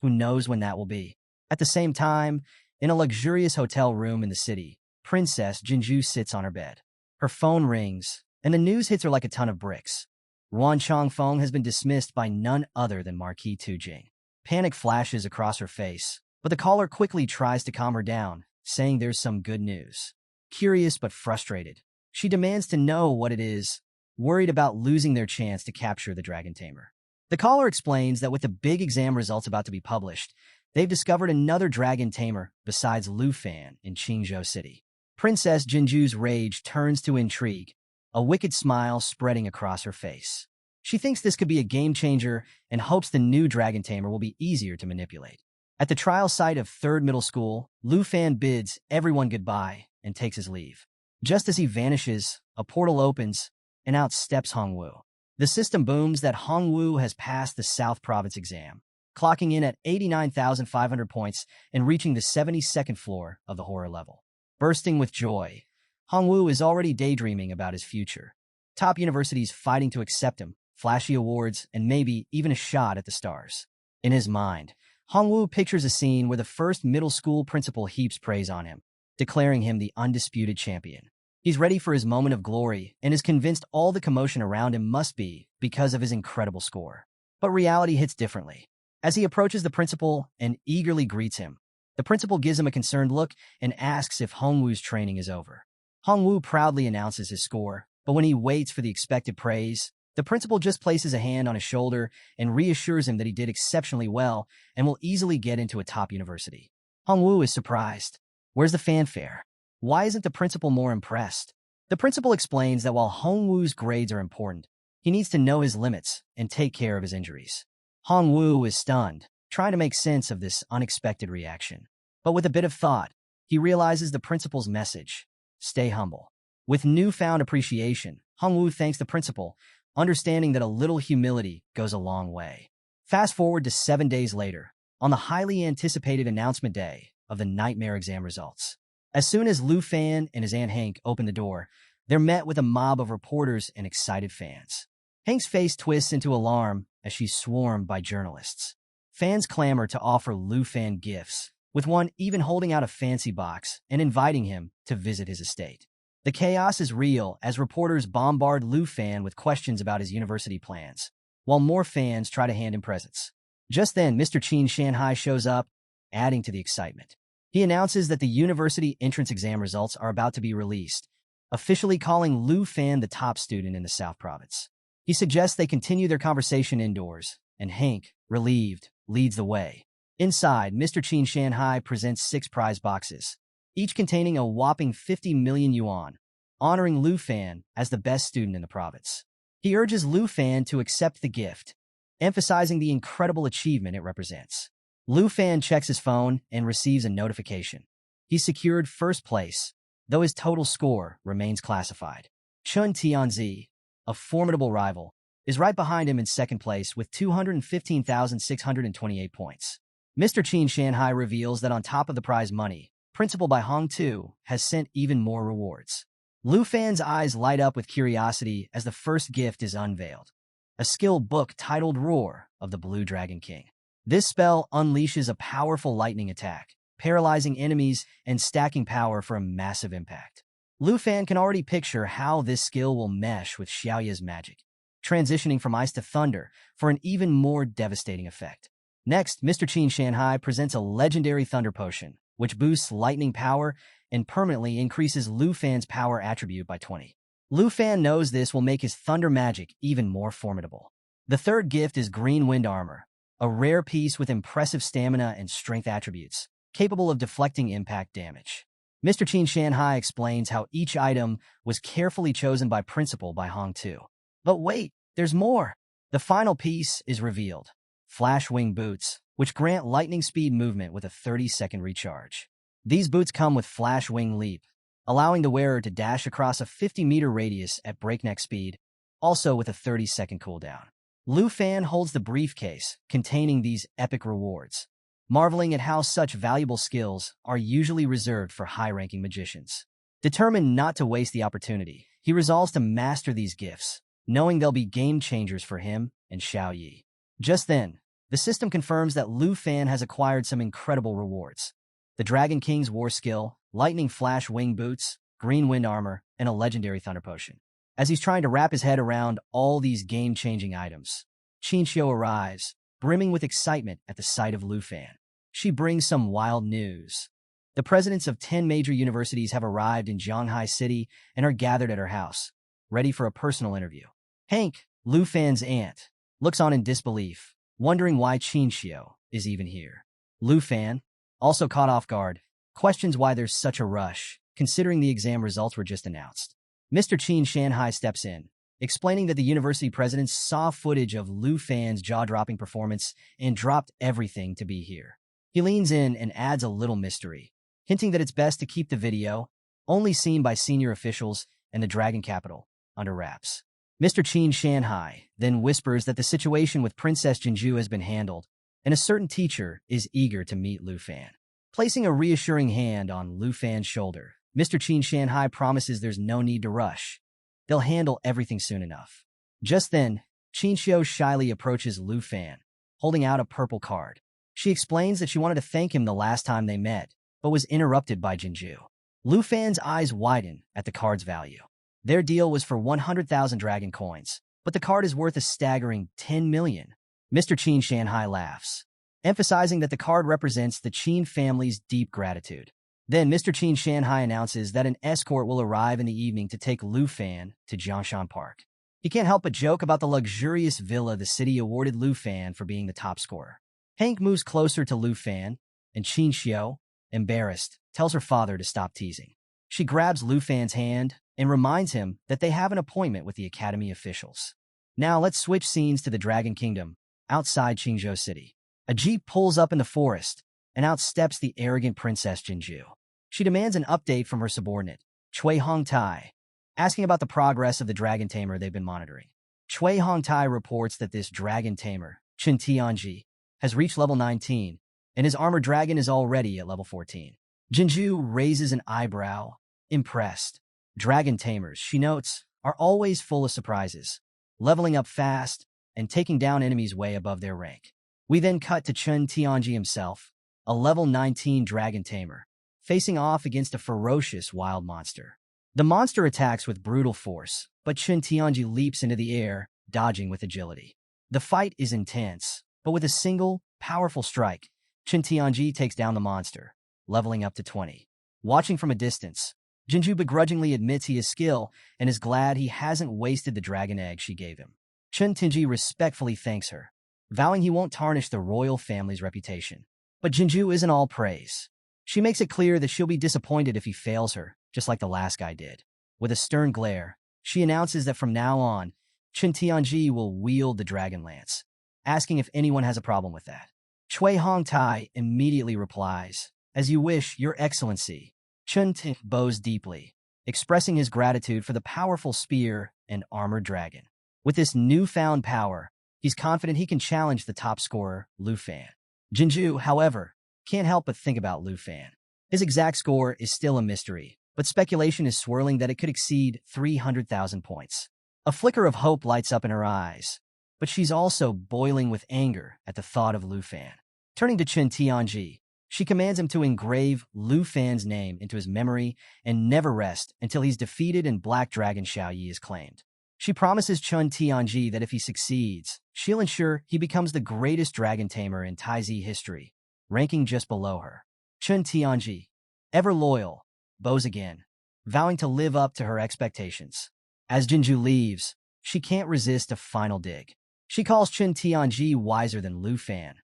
who knows when that will be. At the same time, in a luxurious hotel room in the city, Princess Jinju sits on her bed. Her phone rings, and the news hits her like a ton of bricks. Ruan Chongfeng has been dismissed by none other than Marquis Tu Jing. Panic flashes across her face, but the caller quickly tries to calm her down, saying there's some good news. Curious but frustrated, she demands to know what it is, worried about losing their chance to capture the Dragon Tamer. The caller explains that with the big exam results about to be published, they've discovered another Dragon Tamer besides Lu Fan in Qingzhou City. Princess Jinju's rage turns to intrigue, a wicked smile spreading across her face. She thinks this could be a game-changer and hopes the new Dragon Tamer will be easier to manipulate. At the trial site of 3rd Middle School, Lu Fan bids everyone goodbye and takes his leave. Just as he vanishes, a portal opens, and out steps Hongwu. The system booms that Hongwu has passed the South Province exam, clocking in at 89,500 points and reaching the 72nd floor of the horror level. Bursting with joy, Hongwu is already daydreaming about his future. Top universities fighting to accept him, flashy awards, and maybe even a shot at the stars. In his mind, Hongwu pictures a scene where the first middle school principal heaps praise on him, declaring him the undisputed champion. He's ready for his moment of glory and is convinced all the commotion around him must be because of his incredible score. But reality hits differently. As he approaches the principal and eagerly greets him, the principal gives him a concerned look and asks if Hongwu's training is over. Hongwu proudly announces his score, but when he waits for the expected praise, the principal just places a hand on his shoulder and reassures him that he did exceptionally well and will easily get into a top university. Hongwu is surprised. Where's the fanfare? Why isn't the principal more impressed? The principal explains that while Hongwu's grades are important, he needs to know his limits and take care of his injuries. Hongwu is stunned, trying to make sense of this unexpected reaction. But with a bit of thought, he realizes the principal's message: stay humble. With newfound appreciation, Hongwu thanks the principal, understanding that a little humility goes a long way. Fast forward to 7 days later, on the highly anticipated announcement day of the nightmare exam results. As soon as Lu Fan and his Aunt Hank open the door, they're met with a mob of reporters and excited fans. Hank's face twists into alarm as she's swarmed by journalists. Fans clamor to offer Lu Fan gifts, with one even holding out a fancy box and inviting him to visit his estate. The chaos is real as reporters bombard Lu Fan with questions about his university plans, while more fans try to hand him presents. Just then, Mr. Qin Shanhai shows up, adding to the excitement. He announces that the university entrance exam results are about to be released, officially calling Lu Fan the top student in the South Province. He suggests they continue their conversation indoors, and Hank, relieved, leads the way. Inside, Mr. Qin Shanhai presents 6 prize boxes, each containing a whopping 50 million yuan, honoring Lu Fan as the best student in the province. He urges Lu Fan to accept the gift, emphasizing the incredible achievement it represents. Lu Fan checks his phone and receives a notification. He's secured first place, though his total score remains classified. Chun Tianzi, a formidable rival, is right behind him in second place with 215,628 points. Mr. Qin Shanhai reveals that on top of the prize money, Principal by Hong Tu has sent even more rewards. Lu Fan's eyes light up with curiosity as the first gift is unveiled: a skill book titled Roar of the Blue Dragon King. This spell unleashes a powerful lightning attack, paralyzing enemies and stacking power for a massive impact. Lu Fan can already picture how this skill will mesh with Xiaoya's magic, transitioning from ice to thunder for an even more devastating effect. Next, Mr. Qin Shanhai presents a legendary thunder potion, which boosts lightning power and permanently increases Lu Fan's power attribute by 20. Lu Fan knows this will make his thunder magic even more formidable. The third gift is Green Wind Armor, a rare piece with impressive stamina and strength attributes, capable of deflecting impact damage. Mr. Qin Shanhai explains how each item was carefully chosen by Principal by Hong Tu. But wait, there's more! The final piece is revealed: Flash Wing Boots, which grant lightning speed movement with a 30-second recharge. These boots come with Flash Wing Leap, allowing the wearer to dash across a 50-meter radius at breakneck speed, also with a 30-second cooldown. Lu Fan holds the briefcase containing these epic rewards, marveling at how such valuable skills are usually reserved for high-ranking magicians. Determined not to waste the opportunity, he resolves to master these gifts, knowing they'll be game-changers for him and Xiao Yi. Just then, the system confirms that Lu Fan has acquired some incredible rewards. The Dragon King's War Skill, Lightning Flash Wing Boots, Green Wind Armor, and a Legendary Thunder Potion. As he's trying to wrap his head around all these game-changing items, Qinxiu arrives, brimming with excitement at the sight of Lu Fan. She brings some wild news. The presidents of 10 major universities have arrived in Shanghai City and are gathered at her house, ready for a personal interview. Hank, Lu Fan's aunt, looks on in disbelief, wondering why Qinxiu is even here. Lu Fan, also caught off guard, questions why there's such a rush, considering the exam results were just announced. Mr. Qin Shanhai steps in, explaining that the university presidents saw footage of Lu Fan's jaw-dropping performance and dropped everything to be here. He leans in and adds a little mystery, hinting that it's best to keep the video, only seen by senior officials and the Dragon Capital, under wraps. Mr. Qin Shanhai then whispers that the situation with Princess Jinju has been handled, and a certain teacher is eager to meet Lu Fan. Placing a reassuring hand on Lu Fan's shoulder, Mr. Qin Shanhai promises there's no need to rush. They'll handle everything soon enough. Just then, Qinxiu shyly approaches Lu Fan, holding out a purple card. She explains that she wanted to thank him the last time they met, but was interrupted by Jinju. Lu Fan's eyes widen at the card's value. Their deal was for 100,000 dragon coins, but the card is worth a staggering 10 million. Mr. Qin Shanhai laughs, emphasizing that the card represents the Qin family's deep gratitude. Then Mr. Qin Shanhai announces that an escort will arrive in the evening to take Lu Fan to Jiangshan Park. He can't help but joke about the luxurious villa the city awarded Lu Fan for being the top scorer. Hank moves closer to Lu Fan, and Qinxiu, embarrassed, tells her father to stop teasing. She grabs Lu Fan's hand and reminds him that they have an appointment with the academy officials. Now let's switch scenes to the Dragon Kingdom, outside Qingzhou City. A jeep pulls up in the forest, and out steps the arrogant Princess Jinju. She demands an update from her subordinate, Cui Hongtai, asking about the progress of the Dragon Tamer they've been monitoring. Cui Hongtai reports that this Dragon Tamer, Chen Tianji, has reached level 19, and his armored dragon is already at level 14. Jinju raises an eyebrow, impressed. Dragon Tamers, she notes, are always full of surprises, leveling up fast and taking down enemies way above their rank. We then cut to Chen Tianji himself, a level 19 Dragon Tamer, facing off against a ferocious wild monster. The monster attacks with brutal force, but Chen Tianji leaps into the air, dodging with agility. The fight is intense, but with a single, powerful strike, Chen Tianji takes down the monster, leveling up to 20. Watching from a distance, Jinju begrudgingly admits he is skilled and is glad he hasn't wasted the dragon egg she gave him. Chen Tianji respectfully thanks her, vowing he won't tarnish the royal family's reputation. But Jinju isn't all praise. She makes it clear that she'll be disappointed if he fails her, just like the last guy did. With a stern glare, she announces that from now on, Chen Tianji will wield the dragon lance, asking if anyone has a problem with that. Cui Hongtai immediately replies, "As you wish, Your Excellency." Chen Ti bows deeply, expressing his gratitude for the powerful spear and armored dragon. With this newfound power, he's confident he can challenge the top scorer, Lu Fan. Jinju, however, can't help but think about Lu Fan. His exact score is still a mystery, but speculation is swirling that it could exceed 300,000 points. A flicker of hope lights up in her eyes, but she's also boiling with anger at the thought of Lu Fan. Turning to Chen Tianji, she commands him to engrave Lu Fan's name into his memory and never rest until he's defeated and Black Dragon Xiao Yi is claimed. She promises Chen Tianji that if he succeeds, she'll ensure he becomes the greatest dragon tamer in Taizi history, ranking just below her. Chen Tianji, ever loyal, bows again, vowing to live up to her expectations. As Jinju leaves, she can't resist a final dig. She calls Chen Tianji wiser than Lu Fan,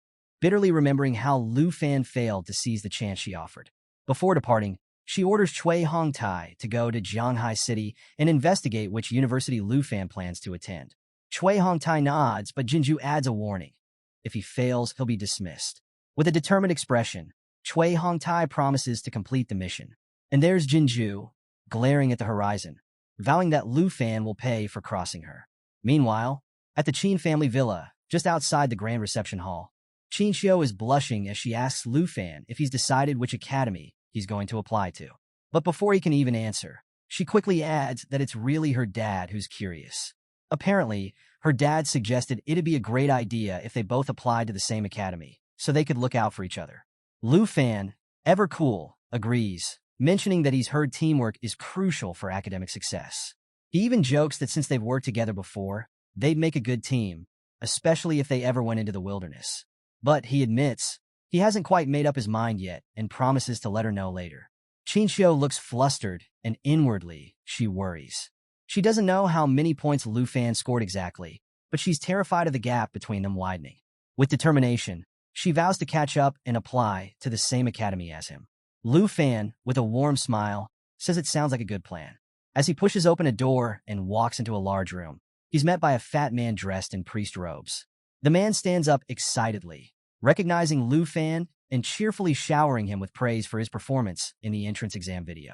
bitterly remembering how Lu Fan failed to seize the chance she offered. Before departing, she orders Cui Hongtai to go to Shanghai City and investigate which university Lu Fan plans to attend. Cui Hongtai nods, but Jinju adds a warning. If he fails, he'll be dismissed. With a determined expression, Cui Hongtai promises to complete the mission. And there's Jinju, glaring at the horizon, vowing that Lu Fan will pay for crossing her. Meanwhile, at the Qin family villa, just outside the grand reception hall, Qin Xiu is blushing as she asks Lu Fan if he's decided which academy he's going to apply to. But before he can even answer, she quickly adds that it's really her dad who's curious. Apparently, her dad suggested it'd be a great idea if they both applied to the same academy, so they could look out for each other. Lu Fan, ever cool, agrees, mentioning that he's heard teamwork is crucial for academic success. He even jokes that since they've worked together before, they'd make a good team, especially if they ever went into the wilderness. But he admits he hasn't quite made up his mind yet and promises to let her know later. Qin Xiu looks flustered, and inwardly, she worries. She doesn't know how many points Lu Fan scored exactly, but she's terrified of the gap between them widening. With determination, she vows to catch up and apply to the same academy as him. Lu Fan, with a warm smile, says it sounds like a good plan. As he pushes open a door and walks into a large room, he's met by a fat man dressed in priest robes. The man stands up excitedly, recognizing Lu Fan and cheerfully showering him with praise for his performance in the entrance exam video.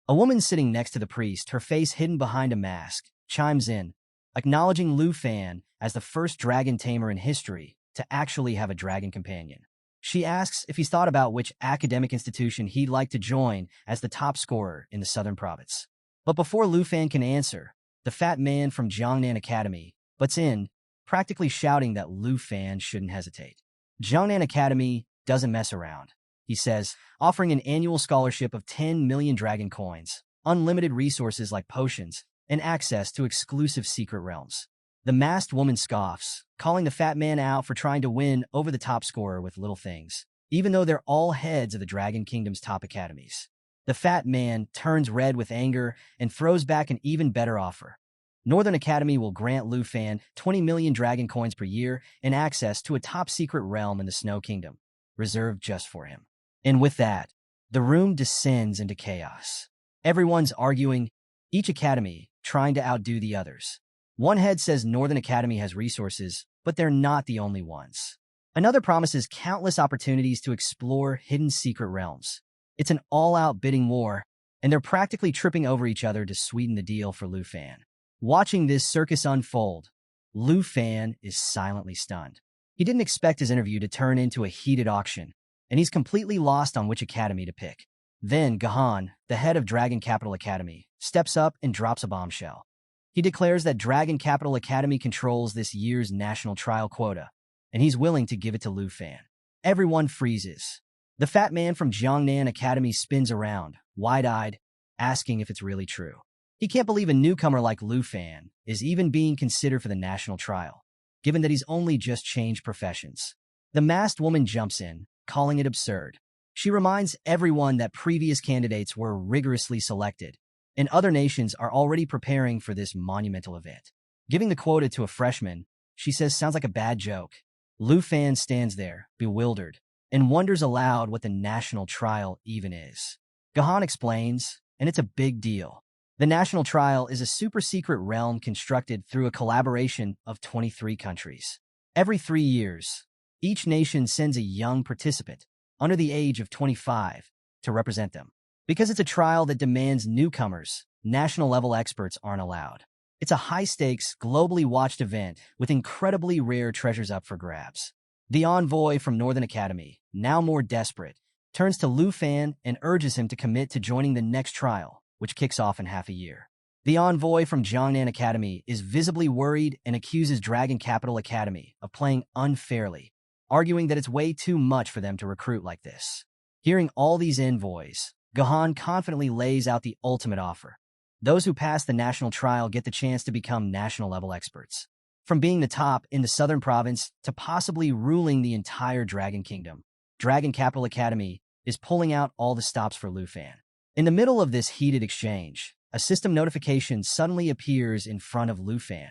A woman sitting next to the priest, her face hidden behind a mask, chimes in, acknowledging Lu Fan as the first dragon tamer in history to actually have a dragon companion. She asks if he's thought about which academic institution he'd like to join as the top scorer in the southern province. But before Lu Fan can answer, the fat man from Jiangnan Academy butts in, practically shouting that Lu Fan shouldn't hesitate. Jiangnan Academy doesn't mess around, he says, offering an annual scholarship of 10 million dragon coins, unlimited resources like potions, and access to exclusive secret realms. The masked woman scoffs, calling the fat man out for trying to win over the top scorer with little things, even though they're all heads of the Dragon Kingdom's top academies. The fat man turns red with anger and throws back an even better offer. Northern Academy will grant Lu Fan 20 million dragon coins per year and access to a top-secret realm in the Snow Kingdom, reserved just for him. And with that, the room descends into chaos. Everyone's arguing, each academy trying to outdo the others. One head says Northern Academy has resources, but they're not the only ones. Another promises countless opportunities to explore hidden secret realms. It's an all-out bidding war, and they're practically tripping over each other to sweeten the deal for Lu Fan. Watching this circus unfold, Lu Fan is silently stunned. He didn't expect his interview to turn into a heated auction, and he's completely lost on which academy to pick. Then Gahan, the head of Dragon Capital Academy, steps up and drops a bombshell. He declares that Dragon Capital Academy controls this year's national trial quota, and he's willing to give it to Lu Fan. Everyone freezes. The fat man from Jiangnan Academy spins around, wide-eyed, asking if it's really true. He can't believe a newcomer like Lu Fan is even being considered for the national trial, given that he's only just changed professions. The masked woman jumps in, calling it absurd. She reminds everyone that previous candidates were rigorously selected, and other nations are already preparing for this monumental event. Giving the quota to a freshman, she says sounds like a bad joke. Lu Fan stands there, bewildered, and wonders aloud what the national trial even is. Gahan explains, and it's a big deal. The national trial is a super-secret realm constructed through a collaboration of 23 countries. Every 3 years, each nation sends a young participant, under the age of 25, to represent them. Because it's a trial that demands newcomers, national-level experts aren't allowed. It's a high-stakes, globally watched event with incredibly rare treasures up for grabs. The envoy from Northern Academy, now more desperate, turns to Lu Fan and urges him to commit to joining the next trial, which kicks off in half a year. The envoy from Jiangnan Academy is visibly worried and accuses Dragon Capital Academy of playing unfairly, arguing that it's way too much for them to recruit like this. Hearing all these envoys, Gahan confidently lays out the ultimate offer. Those who pass the national trial get the chance to become national-level experts. From being the top in the southern province to possibly ruling the entire Dragon Kingdom, Dragon Capital Academy is pulling out all the stops for Lu Fan. In the middle of this heated exchange, a system notification suddenly appears in front of Lu Fan,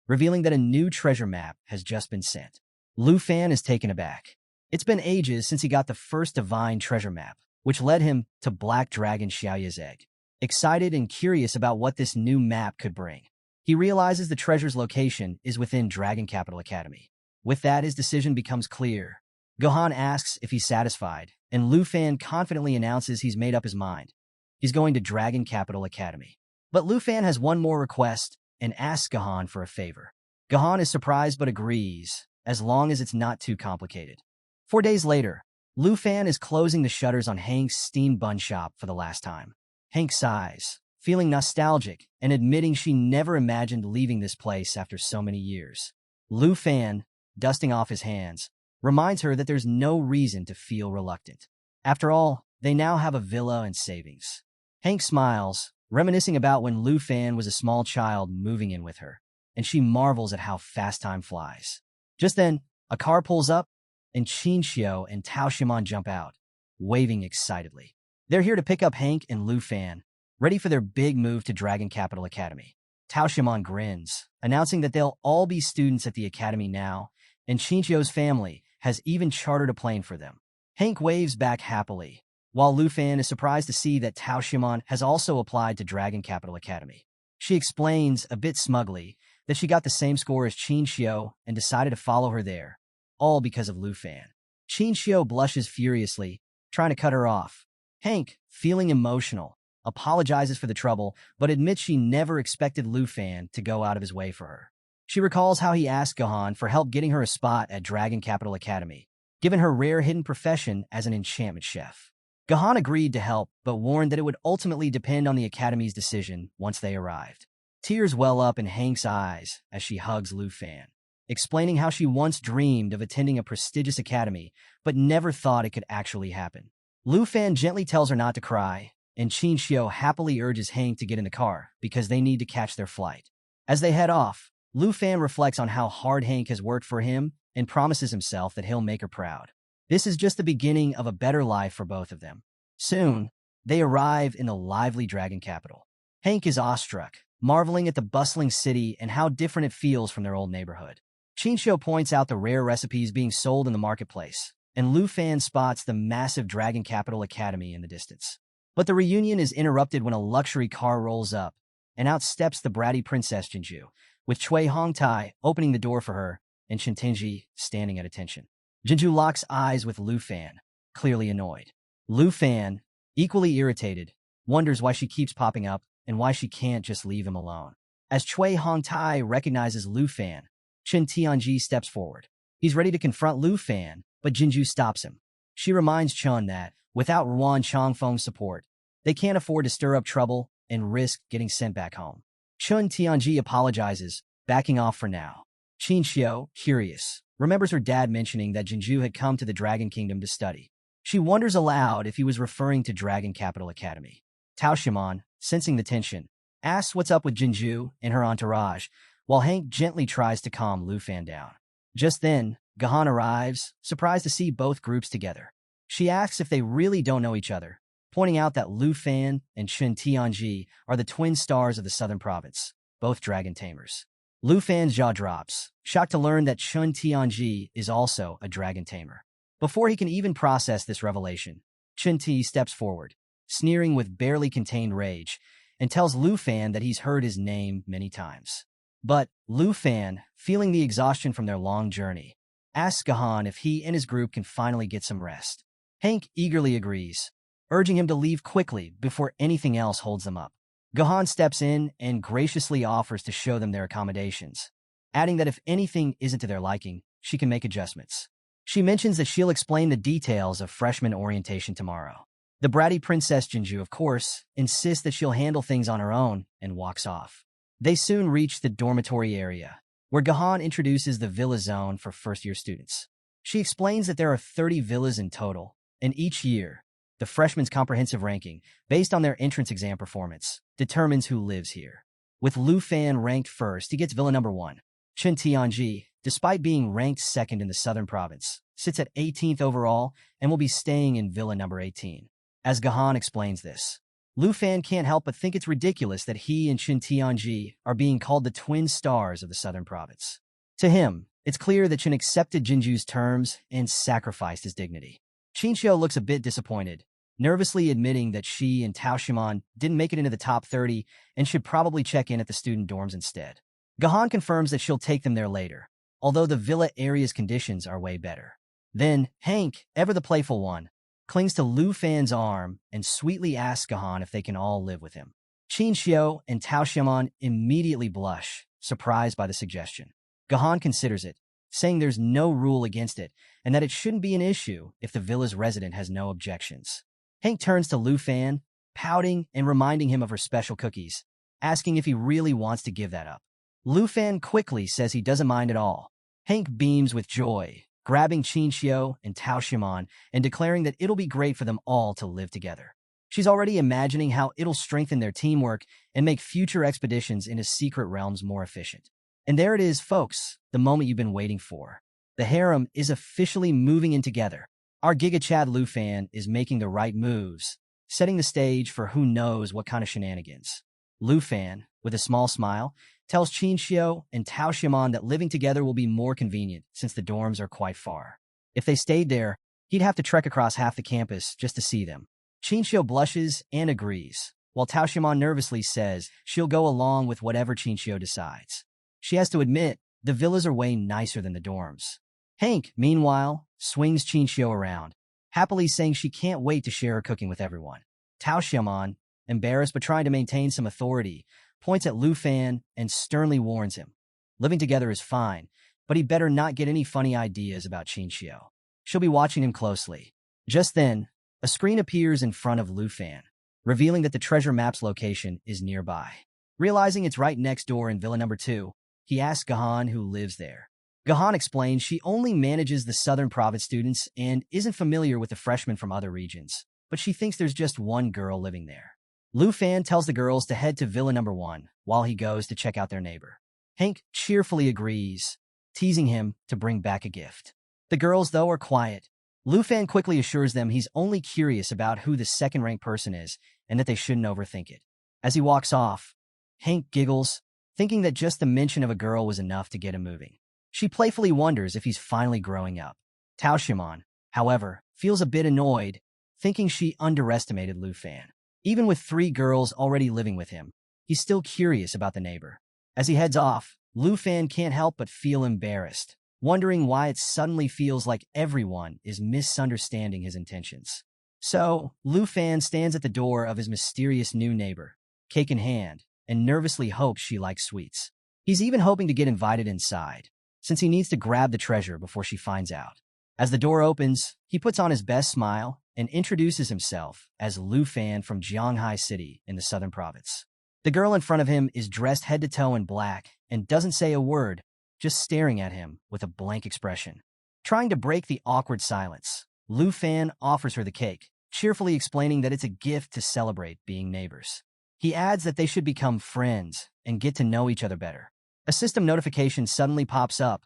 revealing that a new treasure map has just been sent. Lu Fan is taken aback. It's been ages since he got the first divine treasure map, which led him to Black Dragon Xiaoya's egg. Excited and curious about what this new map could bring, he realizes the treasure's location is within Dragon Capital Academy. With that, his decision becomes clear. Gohan asks if he's satisfied, and Lu Fan confidently announces he's made up his mind. he's going to Dragon Capital Academy. But Lu Fan has one more request and asks Gahan for a favor. Gahan is surprised but agrees, as long as it's not too complicated. 4 days later, Lu Fan is closing the shutters on Hank's steamed bun shop for the last time. Hank sighs, feeling nostalgic and admitting she never imagined leaving this place after so many years. Lu Fan, dusting off his hands, reminds her that there's no reason to feel reluctant. After all, they now have a villa and savings. Hank smiles, reminiscing about when Lu Fan was a small child moving in with her, and she marvels at how fast time flies. Just then, a car pulls up, and Qin Xiu and Tao Shimon jump out, waving excitedly. They're here to pick up Hank and Lu Fan, ready for their big move to Dragon Capital Academy. Tao Shimon grins, announcing that they'll all be students at the academy now, and Qin Xiu's family has even chartered a plane for them. Hank waves back happily, while Lu Fan is surprised to see that Tao Shimon has also applied to Dragon Capital Academy. She explains, a bit smugly, that she got the same score as Qin Xiu and decided to follow her there, all because of Lu Fan. Qin Xiu blushes furiously, trying to cut her off. Hank, feeling emotional, apologizes for the trouble, but admits she never expected Lu Fan to go out of his way for her. She recalls how he asked Gahan for help getting her a spot at Dragon Capital Academy, given her rare hidden profession as an enchantment chef. Gahan agreed to help, but warned that it would ultimately depend on the Academy's decision once they arrived. Tears well up in Hank's eyes as she hugs Lu Fan, explaining how she once dreamed of attending a prestigious academy, but never thought it could actually happen. Lu Fan gently tells her not to cry, and Qin Xiu happily urges Hank to get in the car because they need to catch their flight. As they head off, Lu Fan reflects on how hard Hank has worked for him and promises himself that he'll make her proud. This is just the beginning of a better life for both of them. Soon, they arrive in the lively Dragon Capital. Hank is awestruck, marveling at the bustling city and how different it feels from their old neighborhood. Qin Xiu points out the rare recipes being sold in the marketplace, and Lu Fan spots the massive Dragon Capital Academy in the distance. But the reunion is interrupted when a luxury car rolls up, and out steps the bratty Princess Jinju, with Cui Hongtai opening the door for her and Chen Tenji standing at attention. Jinju locks eyes with Lu Fan, clearly annoyed. Lu Fan, equally irritated, wonders why she keeps popping up and why she can't just leave him alone. As Cui Hongtai recognizes Lu Fan, Chen Tianji steps forward. He's ready to confront Lu Fan, but Jinju stops him. She reminds Chun that, without Ruan Changfeng's support, they can't afford to stir up trouble and risk getting sent back home. Chun Tianji apologizes, backing off for now. Qin Xiu, curious, remembers her dad mentioning that Jinju had come to the Dragon Kingdom to study. She wonders aloud if he was referring to Dragon Capital Academy. Tao Shimon, sensing the tension, asks what's up with Jinju and her entourage, while Hank gently tries to calm Lu Fan down. Just then, Gahan arrives, surprised to see both groups together. She asks if they really don't know each other, pointing out that Lu Fan and Chen Tianji are the twin stars of the southern province, both dragon tamers. Lu Fan's jaw drops, shocked to learn that Chen Tianji is also a dragon tamer. Before he can even process this revelation, Chen Ti steps forward, sneering with barely contained rage, and tells Lu Fan that he's heard his name many times. But Lu Fan, feeling the exhaustion from their long journey, asks Gahan if he and his group can finally get some rest. Hank eagerly agrees, urging him to leave quickly before anything else holds them up. Gahan steps in and graciously offers to show them their accommodations, adding that if anything isn't to their liking, she can make adjustments. She mentions that she'll explain the details of freshman orientation tomorrow. The bratty Princess Jinju, of course, insists that she'll handle things on her own and walks off. They soon reach the dormitory area, where Gahan introduces the villa zone for first-year students. She explains that there are 30 villas in total, and each year, the freshmen's comprehensive ranking, based on their entrance exam performance, determines who lives here. With Lu Fan ranked first, he gets villa number 1. Chen Tianji, despite being ranked second in the southern province, sits at 18th overall and will be staying in villa number 18. As Gahan explains this, Lu Fan can't help but think it's ridiculous that he and Chen Tianji are being called the twin stars of the southern province. To him, it's clear that Chen accepted Jinju's terms and sacrificed his dignity. Qin Xiu looks a bit disappointed, nervously admitting that she and Tao Shimon didn't make it into the top 30 and should probably check in at the student dorms instead. Gahan confirms that she'll take them there later, although the villa area's conditions are way better. Then, Hank, ever the playful one, clings to Lu Fan's arm and sweetly asks Gahan if they can all live with him. Qin Xiao and Tao Xiaomon immediately blush, surprised by the suggestion. Gahan considers it, saying there's no rule against it and that it shouldn't be an issue if the villa's resident has no objections. Hank turns to Lu Fan, pouting and reminding him of her special cookies, asking if he really wants to give that up. Lu Fan quickly says he doesn't mind at all. Hank beams with joy, grabbing Qin Xiao and Tao Xiaomon and declaring that it'll be great for them all to live together. She's already imagining how it'll strengthen their teamwork and make future expeditions into secret realms more efficient. And there it is, folks, the moment you've been waiting for. The harem is officially moving in together. Our Giga Chad Lu Fan is making the right moves, setting the stage for who knows what kind of shenanigans. Lu Fan, with a small smile, tells Qin Xiao and Tao Xiaomon that living together will be more convenient since the dorms are quite far. If they stayed there, he'd have to trek across half the campus just to see them. Qin Xiao blushes and agrees, while Tao Xiaomon nervously says she'll go along with whatever Qin Xiao decides. She has to admit, the villas are way nicer than the dorms. Hank, meanwhile, swings Qin Xiao around, happily saying she can't wait to share her cooking with everyone. Tao Xiaomon, embarrassed but trying to maintain some authority, points at Lu Fan and sternly warns him. Living together is fine, but he better not get any funny ideas about Qin Xiao. She'll be watching him closely. Just then, a screen appears in front of Lu Fan, revealing that the treasure map's location is nearby. Realizing it's right next door in Villa Number 2, he asks Gahan who lives there. Gahan explains she only manages the Southern Province students and isn't familiar with the freshmen from other regions, but she thinks there's just one girl living there. Lu Fan tells the girls to head to Villa Number 1 while he goes to check out their neighbor. Hank cheerfully agrees, teasing him to bring back a gift. The girls, though, are quiet. Lu Fan quickly assures them he's only curious about who the second-ranked person is and that they shouldn't overthink it. As he walks off, Hank giggles, thinking that just the mention of a girl was enough to get him moving. She playfully wonders if he's finally growing up. Tao Xiaomon, however, feels a bit annoyed, thinking she underestimated Lu Fan. Even with 3 girls already living with him, he's still curious about the neighbor. As he heads off, Lu Fan can't help but feel embarrassed, wondering why it suddenly feels like everyone is misunderstanding his intentions. So, Lu Fan stands at the door of his mysterious new neighbor, cake in hand, and nervously hopes she likes sweets. He's even hoping to get invited inside, since he needs to grab the treasure before she finds out. As the door opens, he puts on his best smile and introduces himself as Lu Fan from Jianghai City in the Southern Province. The girl in front of him is dressed head to toe in black and doesn't say a word, just staring at him with a blank expression. Trying to break the awkward silence, Lu Fan offers her the cake, cheerfully explaining that it's a gift to celebrate being neighbors. He adds that they should become friends and get to know each other better. A system notification suddenly pops up,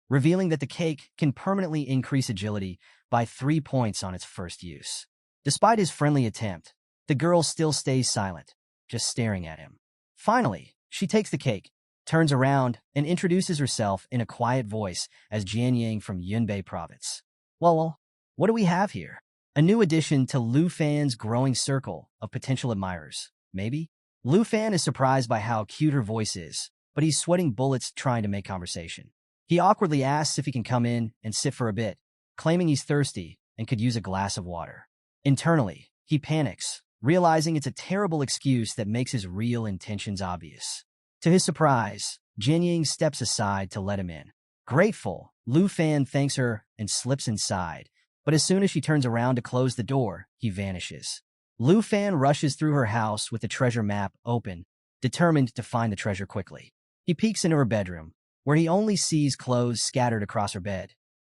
revealing that the cake can permanently increase agility by 3 points on its first use. Despite his friendly attempt, the girl still stays silent, just staring at him. Finally, she takes the cake, turns around, and introduces herself in a quiet voice as Jian Yang from Yunbei Province. Well, what do we have here? A new addition to Lu Fan's growing circle of potential admirers, maybe? Lu Fan is surprised by how cute her voice is, but he's sweating bullets trying to make conversation. He awkwardly asks if he can come in and sit for a bit, claiming he's thirsty and could use a glass of water. Internally, he panics, realizing it's a terrible excuse that makes his real intentions obvious. To his surprise, Jian Yang steps aside to let him in. Grateful, Lu Fan thanks her and slips inside, but as soon as she turns around to close the door, he vanishes. Lu Fan rushes through her house with the treasure map open, determined to find the treasure quickly. He peeks into her bedroom, where he only sees clothes scattered across her bed.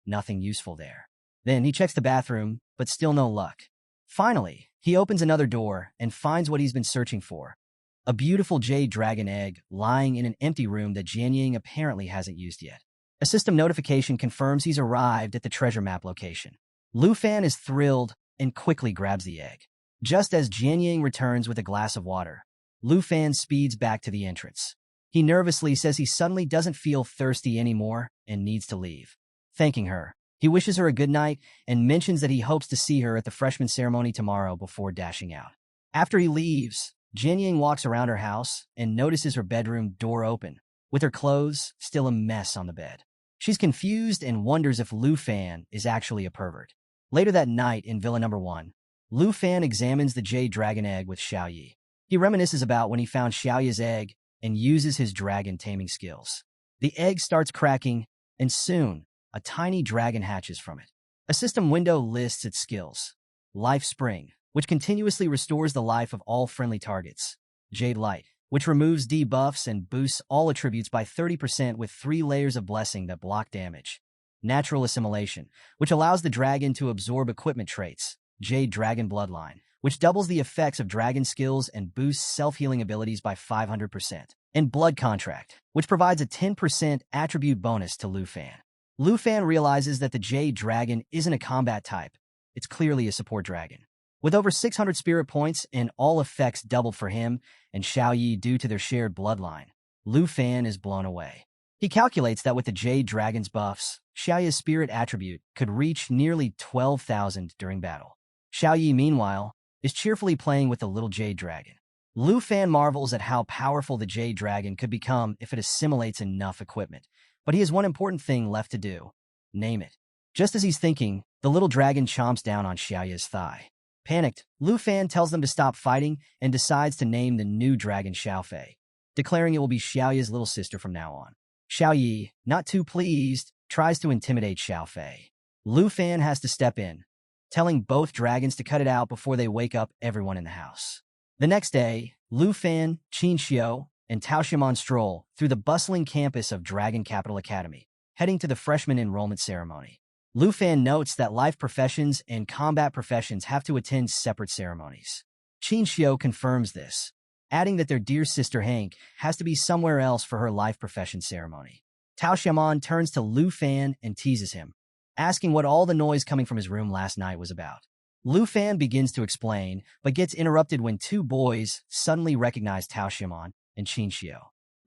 Nothing useful there. Then he checks the bathroom, but still no luck. Finally, he opens another door and finds what he's been searching for. A beautiful jade dragon egg lying in an empty room that Jian Yang apparently hasn't used yet. A system notification confirms he's arrived at the treasure map location. Lu Fan is thrilled and quickly grabs the egg. Just as Jian Yang returns with a glass of water, Lu Fan speeds back to the entrance. He nervously says he suddenly doesn't feel thirsty anymore and needs to leave. Thanking her, he wishes her a good night and mentions that he hopes to see her at the freshman ceremony tomorrow before dashing out. After he leaves, Jian Yang walks around her house and notices her bedroom door open, with her clothes still a mess on the bed. She's confused and wonders if Lu Fan is actually a pervert. Later that night in Villa Number 1, Lu Fan examines the Jade Dragon egg with Xiao Yi. He reminisces about when he found Xiao Yi's egg and uses his dragon taming skills. The egg starts cracking, and soon, a tiny dragon hatches from it. A system window lists its skills. Life Spring, which continuously restores the life of all friendly targets. Jade Light, which removes debuffs and boosts all attributes by 30% with 3 layers of blessing that block damage. Natural Assimilation, which allows the dragon to absorb equipment traits. Jade Dragon Bloodline, which doubles the effects of dragon skills and boosts self-healing abilities by 500%. And Blood Contract, which provides a 10% attribute bonus to Lu Fan. Lu Fan realizes that the Jade Dragon isn't a combat type. It's clearly a support dragon. With over 600 spirit points and all effects doubled for him and Xiao Yi due to their shared bloodline, Lu Fan is blown away. He calculates that with the Jade Dragon's buffs, Xiao Yi's spirit attribute could reach nearly 12,000 during battle. Xiao Yi, meanwhile, is cheerfully playing with the little Jade Dragon. Lu Fan marvels at how powerful the Jade Dragon could become if it assimilates enough equipment. But he has one important thing left to do. Name it. Just as he's thinking, the little dragon chomps down on Xiao Yi's thigh. Panicked, Lu Fan tells them to stop fighting and decides to name the new dragon Xiao Fei, declaring it will be Xiao Yi's little sister from now on. Xiao Yi, not too pleased, tries to intimidate Xiao Fei. Lu Fan has to step in, telling both dragons to cut it out before they wake up everyone in the house. The next day, Lu Fan, Qin Xiu, and Tao Xiaomon stroll through the bustling campus of Dragon Capital Academy, heading to the freshman enrollment ceremony. Lu Fan notes that life professions and combat professions have to attend separate ceremonies. Qin Xiu confirms this, adding that their dear sister Hank has to be somewhere else for her life profession ceremony. Tao Xiaomon turns to Lu Fan and teases him, asking what all the noise coming from his room last night was about. Lu Fan begins to explain, but gets interrupted when 2 boys suddenly recognize Tao Xiaomon and Qin Xiu.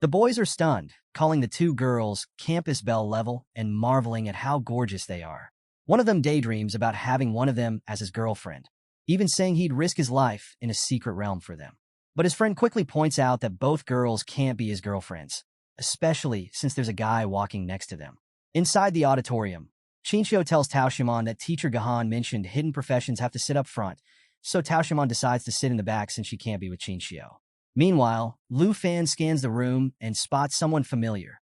The boys are stunned, calling the 2 girls campus belle level and marveling at how gorgeous they are. One of them daydreams about having one of them as his girlfriend, even saying he'd risk his life in a secret realm for them. But his friend quickly points out that both girls can't be his girlfriends, especially since there's a guy walking next to them. Inside the auditorium, Qin Xiu tells Tao Xiaomon that teacher Gahan mentioned hidden professions have to sit up front, so Tao Xiaomon decides to sit in the back since she can't be with Qin Xiu. Meanwhile, Lu Fan scans the room and spots someone familiar.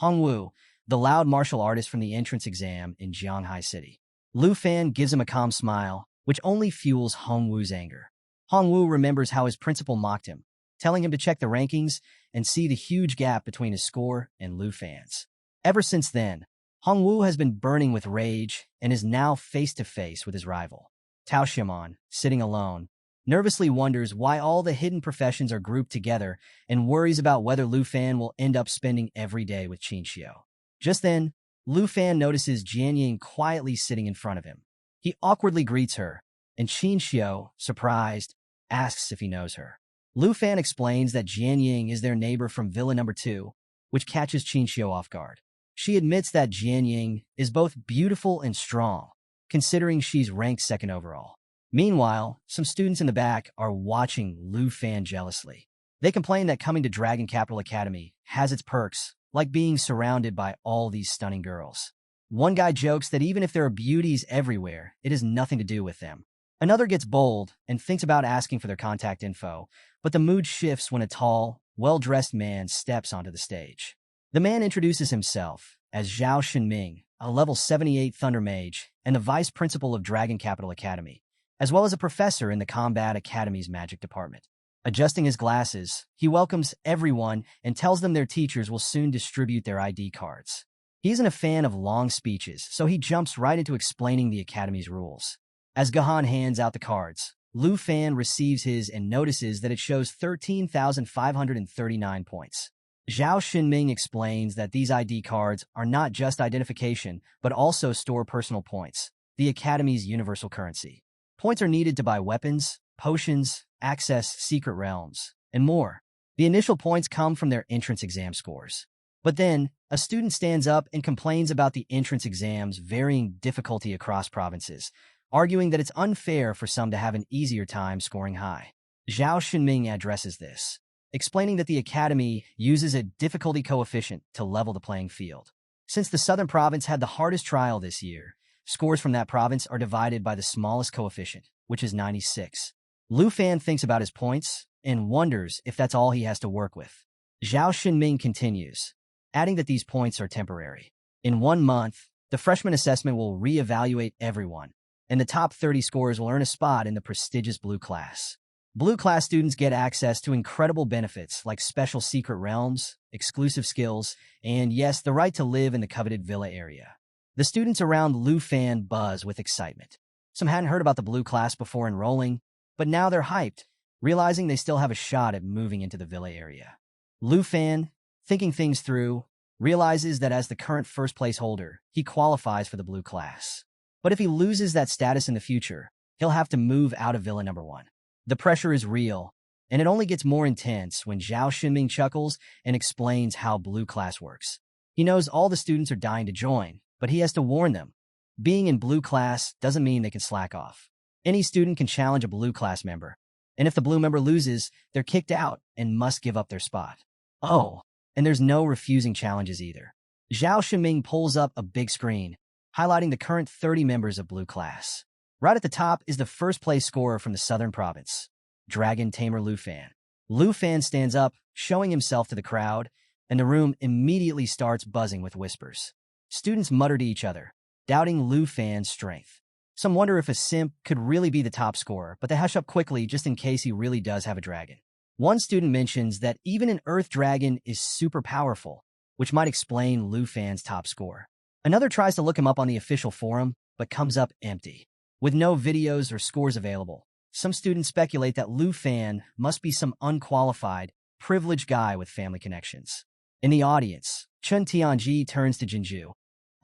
Hongwu, the loud martial artist from the entrance exam in Jianghai City. Lu Fan gives him a calm smile, which only fuels Hongwu's anger. Hongwu remembers how his principal mocked him, telling him to check the rankings and see the huge gap between his score and Lu Fan's. Ever since then, Hongwu has been burning with rage and is now face-to-face with his rival. Tao Xiaomon, sitting alone, nervously wonders why all the hidden professions are grouped together and worries about whether Lu Fan will end up spending every day with Qin Xiu. Just then, Lu Fan notices Jian Ying quietly sitting in front of him. He awkwardly greets her, and Qin Xiu, surprised, asks if he knows her. Lu Fan explains that Jian Ying is their neighbor from Villa Number 2, which catches Qin Xiu off guard. She admits that Jian Ying is both beautiful and strong, considering she's ranked 2nd overall. Meanwhile, some students in the back are watching Lu Fan jealously. They complain that coming to Dragon Capital Academy has its perks, like being surrounded by all these stunning girls. One guy jokes that even if there are beauties everywhere, it has nothing to do with them. Another gets bold and thinks about asking for their contact info, but the mood shifts when a tall, well-dressed man steps onto the stage. The man introduces himself as Zhao Shenming, a level 78 Thunder Mage and the vice principal of Dragon Capital Academy, as well as a professor in the Combat Academy's magic department. Adjusting his glasses, he welcomes everyone and tells them their teachers will soon distribute their ID cards. He isn't a fan of long speeches, so he jumps right into explaining the Academy's rules. As Gahan hands out the cards, Lu Fan receives his and notices that it shows 13,539 points. Zhao Shenming explains that these ID cards are not just identification, but also store personal points, the Academy's universal currency. Points are needed to buy weapons, potions, access secret realms, and more. The initial points come from their entrance exam scores. But then, a student stands up and complains about the entrance exam's varying difficulty across provinces, arguing that it's unfair for some to have an easier time scoring high. Zhao Shenming addresses this, explaining that the Academy uses a difficulty coefficient to level the playing field. Since the Southern Province had the hardest trial this year, Scores from that province are divided by the smallest coefficient, which is 96. Lu Fan thinks about his points and wonders if that's all he has to work with. Zhao Xinming continues, adding that these points are temporary. In 1 month, the freshman assessment will re-evaluate everyone, and the top 30 scores will earn a spot in the prestigious Blue class. Blue class students get access to incredible benefits like special secret realms, exclusive skills, and yes, the right to live in the coveted villa area. The students around Lu Fan buzz with excitement. Some hadn't heard about the Blue class before enrolling, but now they're hyped, realizing they still have a shot at moving into the villa area. Lu Fan, thinking things through, realizes that as the current first-place holder, he qualifies for the Blue class. But if he loses that status in the future, he'll have to move out of Villa number 1. The pressure is real, and it only gets more intense when Zhao Xinming chuckles and explains how Blue class works. He knows all the students are dying to join, but he has to warn them. Being in Blue class doesn't mean they can slack off. Any student can challenge a Blue class member, and if the Blue member loses, they're kicked out and must give up their spot. Oh, and there's no refusing challenges either. Zhao Xinming pulls up a big screen, highlighting the current 30 members of Blue class. Right at the top is the first-place scorer from the southern province, Dragon Tamer Lu Fan. Lu Fan stands up, showing himself to the crowd, and the room immediately starts buzzing with whispers. Students mutter to each other, doubting Lu Fan's strength. Some wonder if a simp could really be the top scorer, but they hush up quickly just in case he really does have a dragon. One student mentions that even an Earth dragon is super powerful, which might explain Lu Fan's top score. Another tries to look him up on the official forum, but comes up empty. With no videos or scores available, some students speculate that Lu Fan must be some unqualified, privileged guy with family connections. In the audience, Chun Tianji turns to Jinju,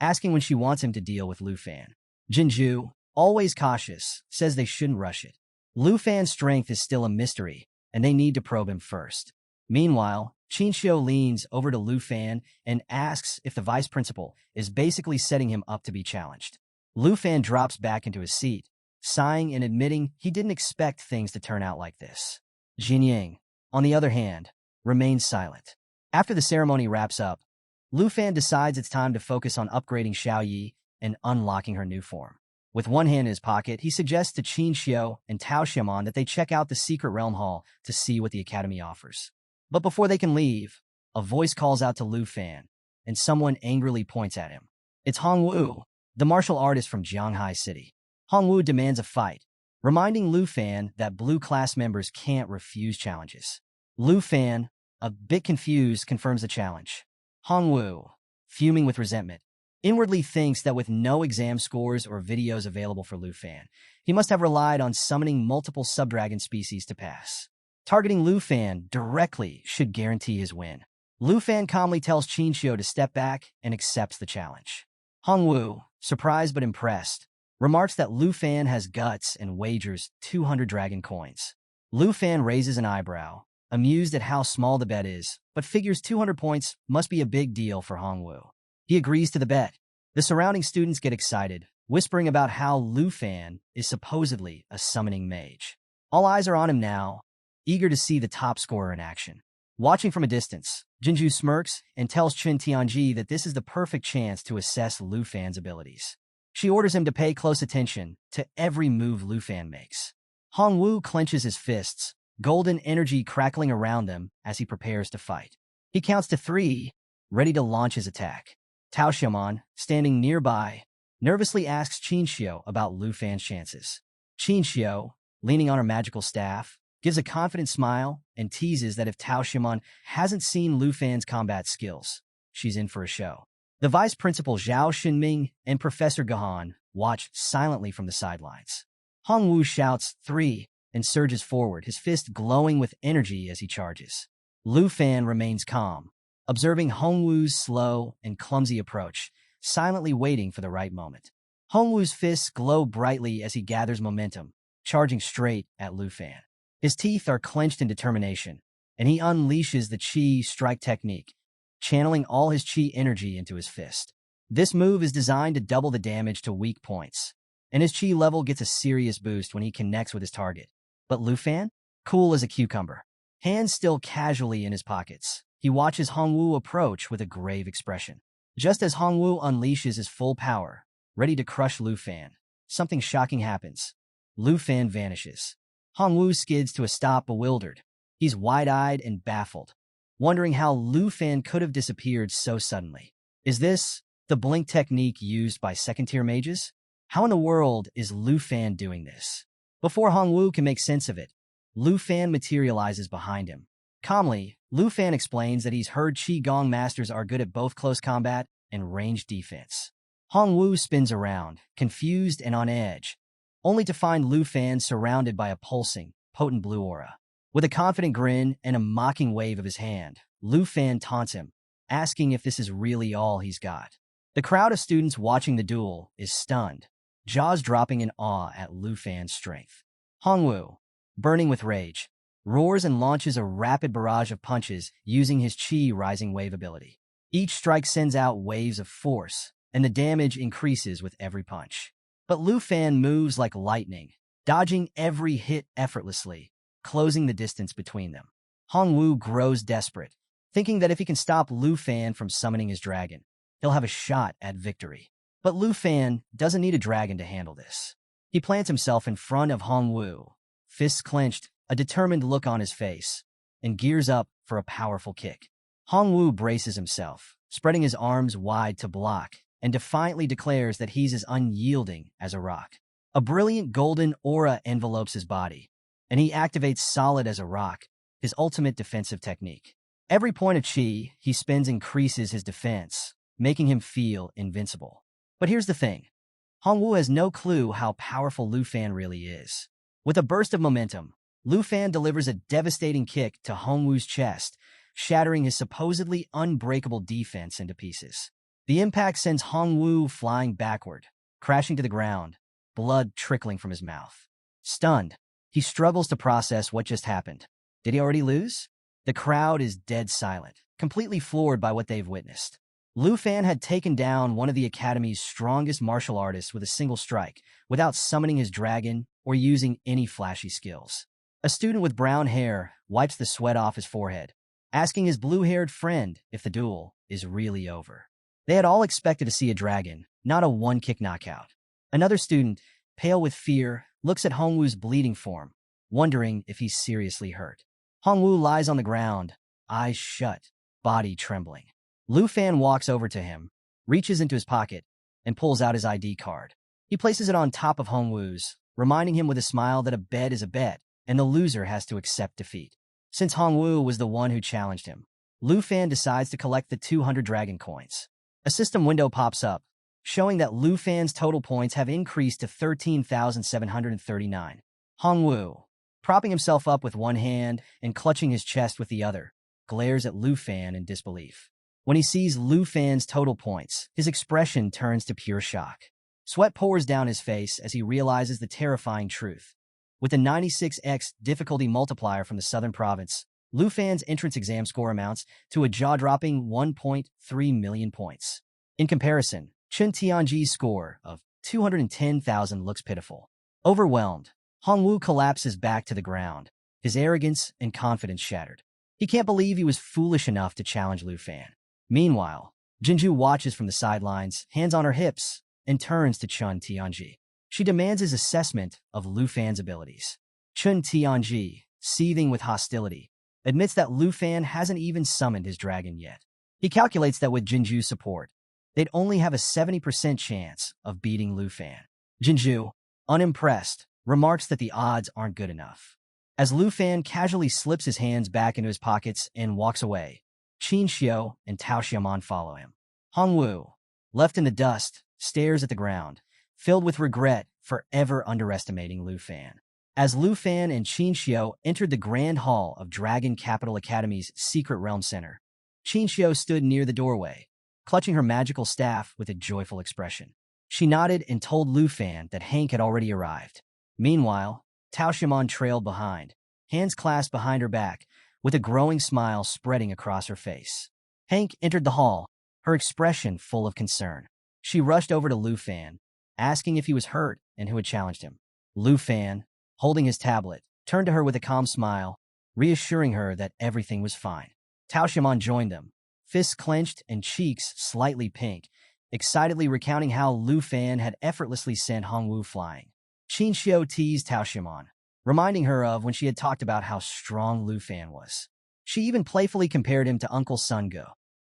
asking when she wants him to deal with Lu Fan. Jinju, always cautious, says they shouldn't rush it. Lu Fan's strength is still a mystery, and they need to probe him first. Meanwhile, Qinxiu leans over to Lu Fan and asks if the vice principal is basically setting him up to be challenged. Lu Fan drops back into his seat, sighing and admitting he didn't expect things to turn out like this. Jinying, on the other hand, remains silent. After the ceremony wraps up, Lu Fan decides it's time to focus on upgrading Xiao Yi and unlocking her new form. With one hand in his pocket, he suggests to Qin Xiu and Tao Xiaomon that they check out the secret realm hall to see what the academy offers. But before they can leave, a voice calls out to Lu Fan, and someone angrily points at him. It's Hongwu, the martial artist from Jianghai City. Hongwu demands a fight, reminding Lu Fan that Blue class members can't refuse challenges. Lu Fan, a bit confused, confirms the challenge. Hongwu, fuming with resentment, inwardly thinks that with no exam scores or videos available for Lu Fan, he must have relied on summoning multiple subdragon species to pass. Targeting Lu Fan directly should guarantee his win. Lu Fan calmly tells Qin Xiu to step back and accepts the challenge. Hongwu, surprised but impressed, remarks that Lu Fan has guts and wagers 200 dragon coins. Lu Fan raises an eyebrow, amused at how small the bet is, but figures 200 points must be a big deal for Hongwu. He agrees to the bet. The surrounding students get excited, whispering about how Lu Fan is supposedly a summoning mage. All eyes are on him now, eager to see the top scorer in action. Watching from a distance, Jinju smirks and tells Chun Tianji that this is the perfect chance to assess Lu Fan's abilities. She orders him to pay close attention to every move Lu Fan makes. Hongwu clenches his fists, golden energy crackling around them as he prepares to fight. He counts to 3, ready to launch his attack. Tao Xiaomon, standing nearby, nervously asks Qin Xiu about Lu Fan's chances. Qin Xiu, leaning on her magical staff, gives a confident smile and teases that if Tao Xiaomon hasn't seen Lu Fan's combat skills, she's in for a show. The vice principal Zhao Xinming and Professor Gahan watch silently from the sidelines. Hongwu shouts 3 and surges forward, his fist glowing with energy as he charges. Lu Fan remains calm, observing Hongwu's slow and clumsy approach, silently waiting for the right moment. Hongwu's fists glow brightly as he gathers momentum, charging straight at Lu Fan. His teeth are clenched in determination, and he unleashes the Qi strike technique, channeling all his Qi energy into his fist. This move is designed to double the damage to weak points, and his Qi level gets a serious boost when he connects with his target. But Lu Fan? Cool as a cucumber. Hands still casually in his pockets, he watches Hongwu approach with a grave expression. Just as Hongwu unleashes his full power, ready to crush Lu Fan. Something shocking happens. Lu Fan vanishes. Hongwu skids to a stop, bewildered. He's wide-eyed and baffled, wondering how Lu Fan could have disappeared so suddenly. Is this the blink technique used by second-tier mages? How in the world is Lu Fan doing this? Before Hongwu can make sense of it, Lu Fan materializes behind him. Calmly, Lu Fan explains that he's heard Qigong masters are good at both close combat and ranged defense. Hongwu spins around, confused and on edge, only to find Lu Fan surrounded by a pulsing, potent blue aura. With a confident grin and a mocking wave of his hand, Lu Fan taunts him, asking if this is really all he's got. The crowd of students watching the duel is stunned, jaws dropping in awe at Lu Fan's strength. Hongwu, burning with rage, roars and launches a rapid barrage of punches using his Qi Rising Wave ability. Each strike sends out waves of force, and the damage increases with every punch. But Lu Fan moves like lightning, dodging every hit effortlessly, closing the distance between them. Hongwu grows desperate, thinking that if he can stop Lu Fan from summoning his dragon, he'll have a shot at victory. But Lu Fan doesn't need a dragon to handle this. He plants himself in front of Hongwu, fists clenched, a determined look on his face, and gears up for a powerful kick. Hongwu braces himself, spreading his arms wide to block, and defiantly declares that he's as unyielding as a rock. A brilliant golden aura envelopes his body, and he activates solid as a rock, his ultimate defensive technique. Every point of Qi he spends increases his defense, making him feel invincible. But here's the thing. Hongwu has no clue how powerful Lu Fan really is. With a burst of momentum, Lu Fan delivers a devastating kick to Hongwu's chest, shattering his supposedly unbreakable defense into pieces. The impact sends Hongwu flying backward, crashing to the ground, blood trickling from his mouth. Stunned, he struggles to process what just happened. Did he already lose? The crowd is dead silent, completely floored by what they've witnessed. Lu Fan had taken down one of the Academy's strongest martial artists with a single strike, without summoning his dragon or using any flashy skills. A student with brown hair wipes the sweat off his forehead, asking his blue-haired friend if the duel is really over. They had all expected to see a dragon, not a one-kick knockout. Another student, pale with fear, looks at Hongwu's bleeding form, wondering if he's seriously hurt. Hongwu lies on the ground, eyes shut, body trembling. Lu Fan walks over to him, reaches into his pocket, and pulls out his ID card. He places it on top of Hongwu's, reminding him with a smile that a bet is a bet, and the loser has to accept defeat. Since Hongwu was the one who challenged him, Lu Fan decides to collect the 200 dragon coins. A system window pops up, showing that Lu Fan's total points have increased to 13,739. Hongwu, propping himself up with one hand and clutching his chest with the other, glares at Lu Fan in disbelief. When he sees Lu Fan's total points, his expression turns to pure shock. Sweat pours down his face as he realizes the terrifying truth. With the 96x difficulty multiplier from the Southern Province, Lu Fan's entrance exam score amounts to a jaw-dropping 1.3 million points. In comparison, Chun Tianji's score of 210,000 looks pitiful. Overwhelmed, Hongwu collapses back to the ground, his arrogance and confidence shattered. He can't believe he was foolish enough to challenge Lu Fan. Meanwhile, Jinju watches from the sidelines, hands on her hips, and turns to Chun Tianji. She demands his assessment of Lu Fan's abilities. Chun Tianji, seething with hostility, admits that Lu Fan hasn't even summoned his dragon yet. He calculates that with Jinju's support, they'd only have a 70% chance of beating Lu Fan. Jinju, unimpressed, remarks that the odds aren't good enough. As Lu Fan casually slips his hands back into his pockets and walks away, Qin Xiao and Tao Xiaomon follow him. Hongwu, left in the dust, stares at the ground, filled with regret for ever underestimating Lu Fan. As Lu Fan and Qin Xiao entered the Grand Hall of Dragon Capital Academy's Secret Realm Center, Qin Xiao stood near the doorway, clutching her magical staff with a joyful expression. She nodded and told Lu Fan that Hank had already arrived. Meanwhile, Tao Xiaomon trailed behind, hands clasped behind her back, with a growing smile spreading across her face. Hank entered the hall, her expression full of concern. She rushed over to Lu Fan, asking if he was hurt and who had challenged him. Lu Fan, holding his tablet, turned to her with a calm smile, reassuring her that everything was fine. Tao Xiaomon joined them, fists clenched and cheeks slightly pink, excitedly recounting how Lu Fan had effortlessly sent Hongwu flying. Qin Xiu teased Tao Xiaomon, reminding her of when she had talked about how strong Lu Fan was. She even playfully compared him to Uncle Sun Ge,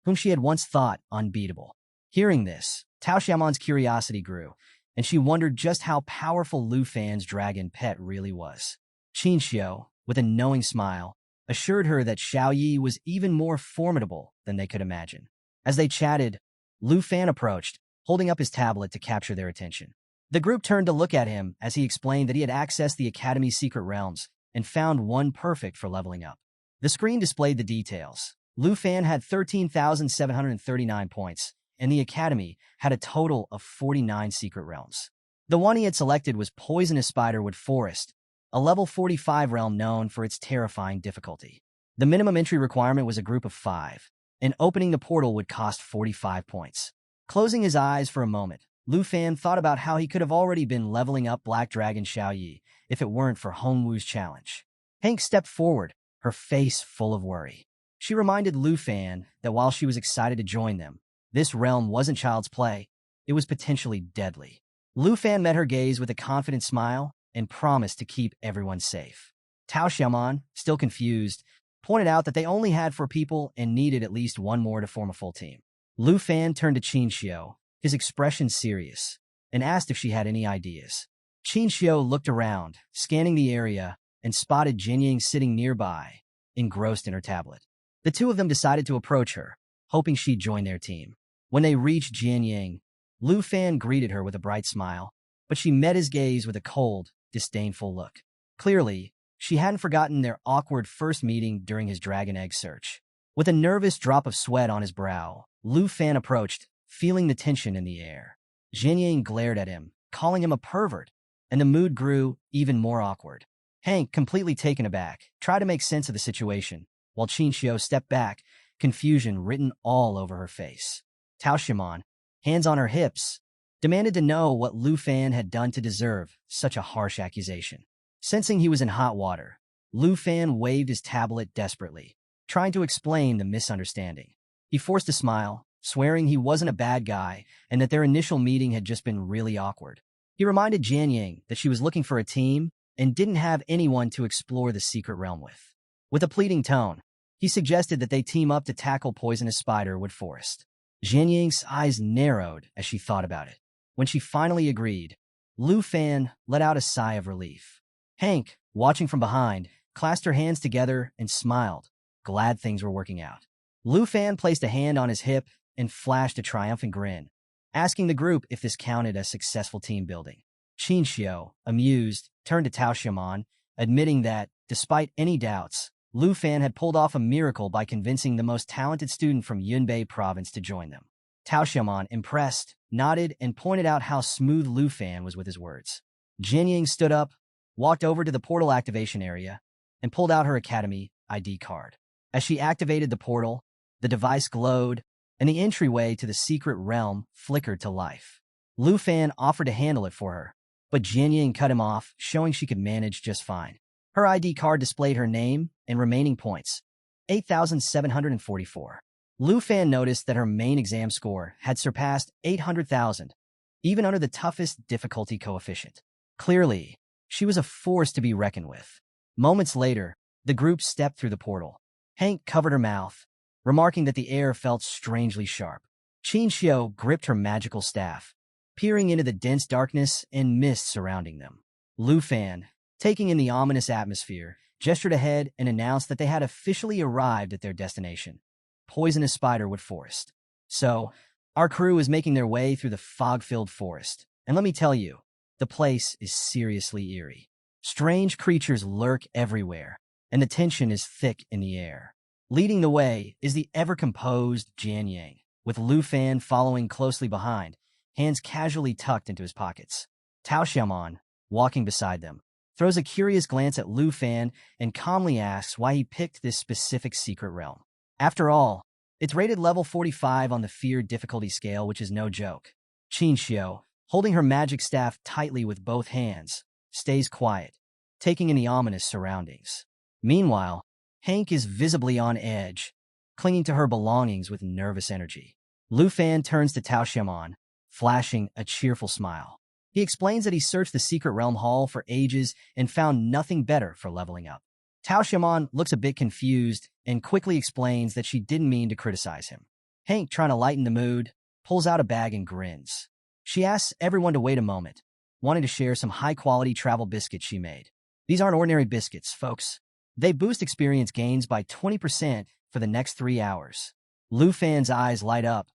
whom she had once thought unbeatable. Hearing this, Tao Xiaomon's curiosity grew, and she wondered just how powerful Lu Fan's dragon pet really was. Qin Xiu, with a knowing smile, assured her that Xiao Yi was even more formidable than they could imagine. As they chatted, Lu Fan approached, holding up his tablet to capture their attention. The group turned to look at him as he explained that he had accessed the Academy's secret realms and found one perfect for leveling up. The screen displayed the details. Lu Fan had 13,739 points, and the Academy had a total of 49 secret realms. The one he had selected was Poisonous Spiderwood Forest, a level 45 realm known for its terrifying difficulty. The minimum entry requirement was a group of 5, and opening the portal would cost 45 points. Closing his eyes for a moment, Lu Fan thought about how he could have already been leveling up Black Dragon Xiao Yi if it weren't for Hongwu's challenge. Hank stepped forward, her face full of worry. She reminded Lu Fan that while she was excited to join them, this realm wasn't child's play, it was potentially deadly. Lu Fan met her gaze with a confident smile and promised to keep everyone safe. Tao Xiaomon, still confused, pointed out that they only had 4 people and needed at least one more to form a full team. Lu Fan turned to Qin Xiu, his expression serious, and asked if she had any ideas. Qin Xiu looked around, scanning the area, and spotted Jianying sitting nearby, engrossed in her tablet. The two of them decided to approach her, hoping she'd join their team. When they reached Jianying, Lu Fan greeted her with a bright smile, but she met his gaze with a cold, disdainful look. Clearly, she hadn't forgotten their awkward first meeting during his dragon egg search. With a nervous drop of sweat on his brow, Lu Fan approached, feeling the tension in the air. Jianying glared at him, calling him a pervert, and the mood grew even more awkward. Hank, completely taken aback, tried to make sense of the situation, while Qin Xiu stepped back, confusion written all over her face. Tao Xiaomon, hands on her hips, demanded to know what Lu Fan had done to deserve such a harsh accusation. Sensing he was in hot water, Lu Fan waved his tablet desperately, trying to explain the misunderstanding. He forced a smile, swearing he wasn't a bad guy and that their initial meeting had just been really awkward. He reminded Jianying that she was looking for a team and didn't have anyone to explore the secret realm with. With a pleading tone, he suggested that they team up to tackle Poisonous Spiderwood Forest. Jianying's eyes narrowed as she thought about it. When she finally agreed, Lu Fan let out a sigh of relief. Hank, watching from behind, clasped her hands together and smiled, glad things were working out. Lu Fan placed a hand on his hip and flashed a triumphant grin, asking the group if this counted as successful team building. Qin Xiu, amused, turned to Tao Xiaomon, admitting that, despite any doubts, Lu Fan had pulled off a miracle by convincing the most talented student from Yunbei province to join them. Tao Xiaomon, impressed, nodded and pointed out how smooth Lu Fan was with his words. Jianying stood up, walked over to the portal activation area, and pulled out her Academy ID card. As she activated the portal, the device glowed, and the entryway to the secret realm flickered to life. Lu Fan offered to handle it for her, but Jianying cut him off, showing she could manage just fine. Her ID card displayed her name and remaining points, 8,744. Lu Fan noticed that her main exam score had surpassed 800,000, even under the toughest difficulty coefficient. Clearly, she was a force to be reckoned with. Moments later, the group stepped through the portal. Hank covered her mouth, remarking that the air felt strangely sharp. Qin Xiu gripped her magical staff, peering into the dense darkness and mist surrounding them. Lu Fan, taking in the ominous atmosphere, gestured ahead and announced that they had officially arrived at their destination, Poisonous Spiderwood Forest. So, our crew is making their way through the fog-filled forest, and let me tell you, the place is seriously eerie. Strange creatures lurk everywhere, and the tension is thick in the air. Leading the way is the ever-composed Jianying, with Lu Fan following closely behind, hands casually tucked into his pockets. Tao Xiaomon, walking beside them, throws a curious glance at Lu Fan and calmly asks why he picked this specific secret realm. After all, it's rated level 45 on the fear difficulty scale, which is no joke. Qin Xiu, holding her magic staff tightly with both hands, stays quiet, taking in the ominous surroundings. Meanwhile, Hank is visibly on edge, clinging to her belongings with nervous energy. Lu Fan turns to Tao Xiaomon, flashing a cheerful smile. He explains that he searched the secret realm hall for ages and found nothing better for leveling up. Tao Xiaomon looks a bit confused and quickly explains that she didn't mean to criticize him. Hank, trying to lighten the mood, pulls out a bag and grins. She asks everyone to wait a moment, wanting to share some high-quality travel biscuits she made. These aren't ordinary biscuits, folks. They boost experience gains by 20% for the next 3 hours. Lu Fan's eyes light up,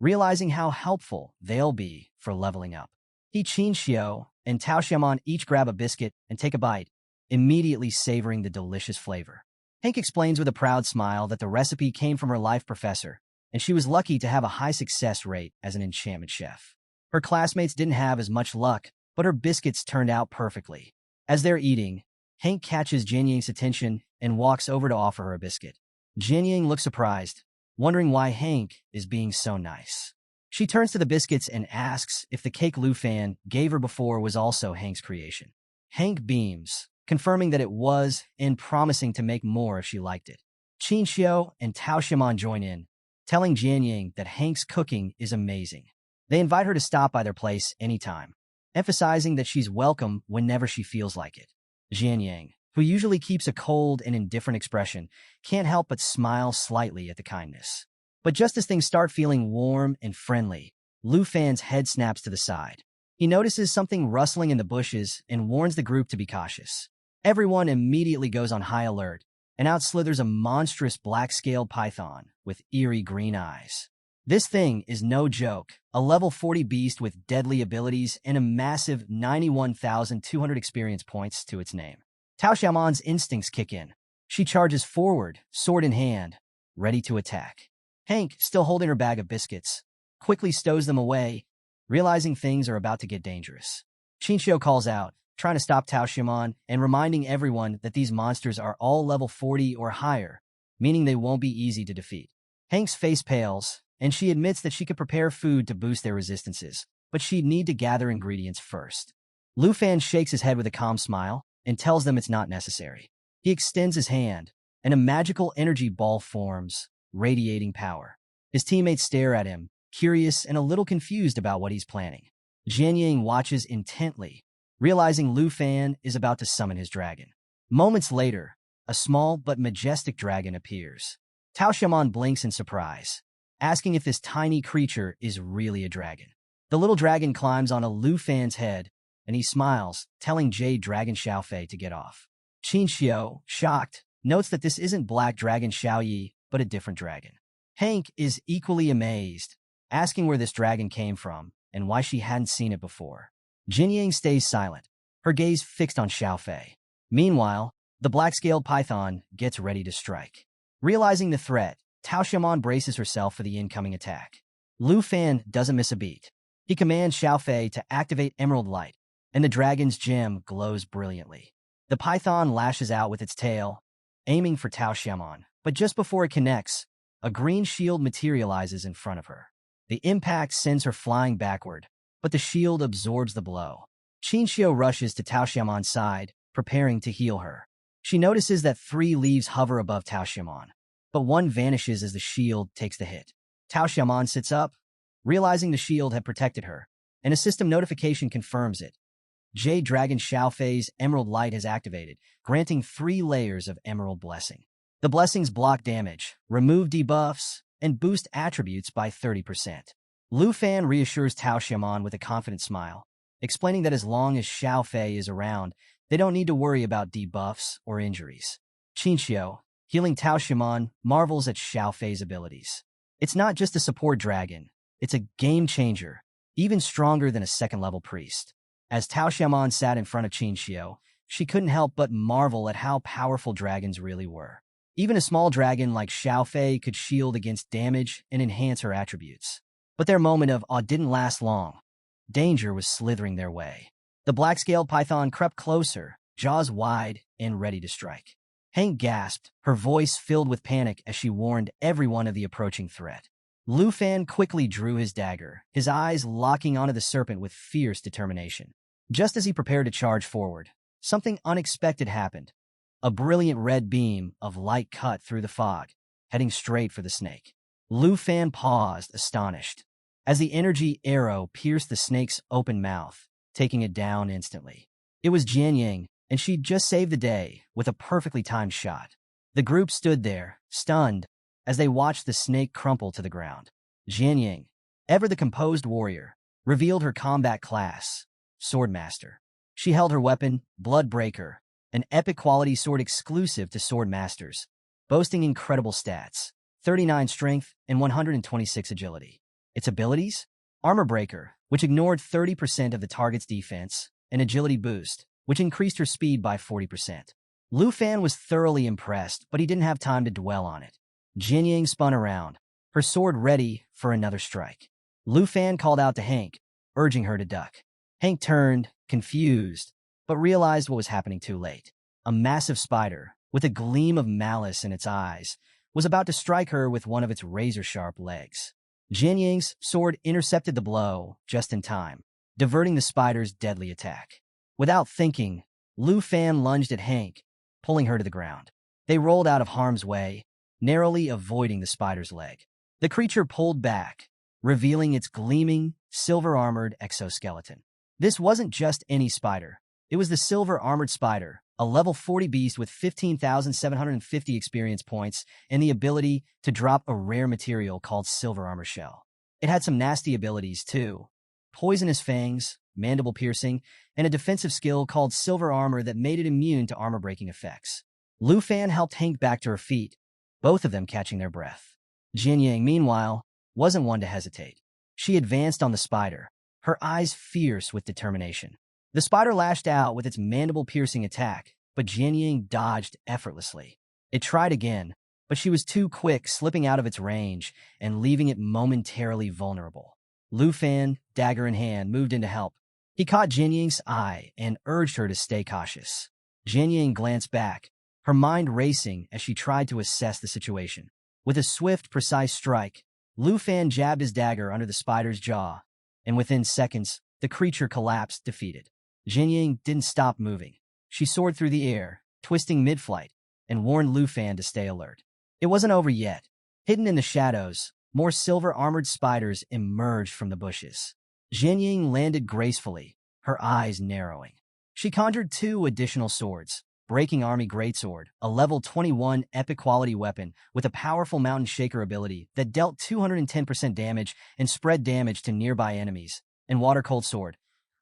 realizing how helpful they'll be for leveling up. He, Qin Xiao, and Tao Xiaomon each grab a biscuit and take a bite, immediately savoring the delicious flavor. Hank explains with a proud smile that the recipe came from her life professor, and she was lucky to have a high success rate as an enchantment chef. Her classmates didn't have as much luck, but her biscuits turned out perfectly. As they're eating, Hank catches Jianying's attention and walks over to offer her a biscuit. Jianying looks surprised, wondering why Hank is being so nice. She turns to the biscuits and asks if the cake Lu Fan gave her before was also Hank's creation. Hank beams, confirming that it was and promising to make more if she liked it. Qin Xiao and Tao Xiaomon join in, telling Jianying that Hank's cooking is amazing. They invite her to stop by their place anytime, emphasizing that she's welcome whenever she feels like it. Jianying, who usually keeps a cold and indifferent expression, can't help but smile slightly at the kindness. But just as things start feeling warm and friendly, Lu Fan's head snaps to the side. He notices something rustling in the bushes and warns the group to be cautious. Everyone immediately goes on high alert, and out slithers a monstrous black-scaled python with eerie green eyes. This thing is no joke, a level 40 beast with deadly abilities and a massive 91,200 experience points to its name. Tao Xiaomon's instincts kick in. She charges forward, sword in hand, ready to attack. Hank, still holding her bag of biscuits, quickly stows them away, realizing things are about to get dangerous. Qinxiu calls out, trying to stop Tao Xiaomon and reminding everyone that these monsters are all level 40 or higher, meaning they won't be easy to defeat. Hank's face pales, and she admits that she could prepare food to boost their resistances, but she'd need to gather ingredients first. Lu Fan shakes his head with a calm smile and tells them it's not necessary. He extends his hand, and a magical energy ball forms, radiating power. His teammates stare at him, curious and a little confused about what he's planning. Jianying watches intently, realizing Lu Fan is about to summon his dragon. Moments later, a small but majestic dragon appears. Tao Xiaomon blinks in surprise, asking if this tiny creature is really a dragon. The little dragon climbs on a Lu Fan's head, and he smiles, telling Jade Dragon Xiaofei to get off. Qin Xiao, shocked, notes that this isn't Black Dragon Xiaoyi, but a different dragon. Hank is equally amazed, asking where this dragon came from and why she hadn't seen it before. Jianying stays silent, her gaze fixed on Xiaofei. Meanwhile, the black-scaled python gets ready to strike. Realizing the threat, Tao Xiaomon braces herself for the incoming attack. Lu Fan doesn't miss a beat. He commands Xiaofei to activate Emerald Light, and the dragon's gem glows brilliantly. The python lashes out with its tail, aiming for Tao Xiaomon, but just before it connects, a green shield materializes in front of her. The impact sends her flying backward, but the shield absorbs the blow. Qin Xiao rushes to Tao Xiaomon's side, preparing to heal her. She notices that 3 leaves hover above Tao Xiaomon, but one vanishes as the shield takes the hit. Tao Xiaomon sits up, realizing the shield had protected her, and a system notification confirms it. Jade Dragon Xiaofei's Emerald Light has activated, granting 3 layers of Emerald Blessing. The blessings block damage, remove debuffs, and boost attributes by 30%. Lu Fan reassures Tao Xiaomon with a confident smile, explaining that as long as Xiaofei is around, they don't need to worry about debuffs or injuries. Qin Xiao, healing Tao Xiaomon, marvels at Xiaofei's abilities. It's not just a support dragon, it's a game changer, even stronger than a second-level priest. As Tao Xiaomon sat in front of Qin Xiao, she couldn't help but marvel at how powerful dragons really were. Even a small dragon like Xiaofei could shield against damage and enhance her attributes. But their moment of awe didn't last long. Danger was slithering their way. The black-scaled python crept closer, jaws wide and ready to strike. Hank gasped, her voice filled with panic as she warned everyone of the approaching threat. Lu Fan quickly drew his dagger, his eyes locking onto the serpent with fierce determination. Just as he prepared to charge forward, something unexpected happened. A brilliant red beam of light cut through the fog, heading straight for the snake. Lu Fan paused, astonished, as the energy arrow pierced the snake's open mouth, taking it down instantly. It was Jian Yang, and she'd just saved the day with a perfectly timed shot. The group stood there, stunned, as they watched the snake crumple to the ground. Jian Yang, ever the composed warrior, revealed her combat class, Swordmaster. She held her weapon, Bloodbreaker, an epic-quality sword exclusive to Swordmasters, boasting incredible stats, 39 strength and 126 agility. Its abilities? Armor Breaker, which ignored 30% of the target's defense, and Agility Boost, which increased her speed by 40%. Lu Fan was thoroughly impressed, but he didn't have time to dwell on it. Jian Yang spun around, her sword ready for another strike. Lu Fan called out to Hank, urging her to duck. Hank turned, confused, but realized what was happening too late. A massive spider, with a gleam of malice in its eyes, was about to strike her with one of its razor-sharp legs. Jian Yang's sword intercepted the blow just in time, diverting the spider's deadly attack. Without thinking, Lu Fan lunged at Hank, pulling her to the ground. They rolled out of harm's way, narrowly avoiding the spider's leg. The creature pulled back, revealing its gleaming, silver-armored exoskeleton. This wasn't just any spider. It was the silver-armored spider, a level 40 beast with 15,750 experience points and the ability to drop a rare material called Silver Armor Shell. It had some nasty abilities, too. Poisonous fangs, mandible piercing, and a defensive skill called Silver Armor that made it immune to armor-breaking effects. Lu Fan helped Hank back to her feet, both of them catching their breath. Jian Yang, meanwhile, wasn't one to hesitate. She advanced on the spider, her eyes fierce with determination. The spider lashed out with its mandible-piercing attack, but Jian Yang dodged effortlessly. It tried again, but she was too quick, slipping out of its range and leaving it momentarily vulnerable. Lu Fan, dagger in hand, moved in to help. He caught Jian Yang's eye and urged her to stay cautious. Jian Yang glanced back, her mind racing as she tried to assess the situation. With a swift, precise strike, Lu Fan jabbed his dagger under the spider's jaw, and within seconds, the creature collapsed, defeated. Jian Yang didn't stop moving. She soared through the air, twisting mid-flight, and warned Lu Fan to stay alert. It wasn't over yet. Hidden in the shadows, more silver-armored spiders emerged from the bushes. Jian Yang landed gracefully, her eyes narrowing. She conjured 2 additional swords, Breaking Army Greatsword, a level 21 epic-quality weapon with a powerful Mountain Shaker ability that dealt 210% damage and spread damage to nearby enemies, and Water Cold Sword,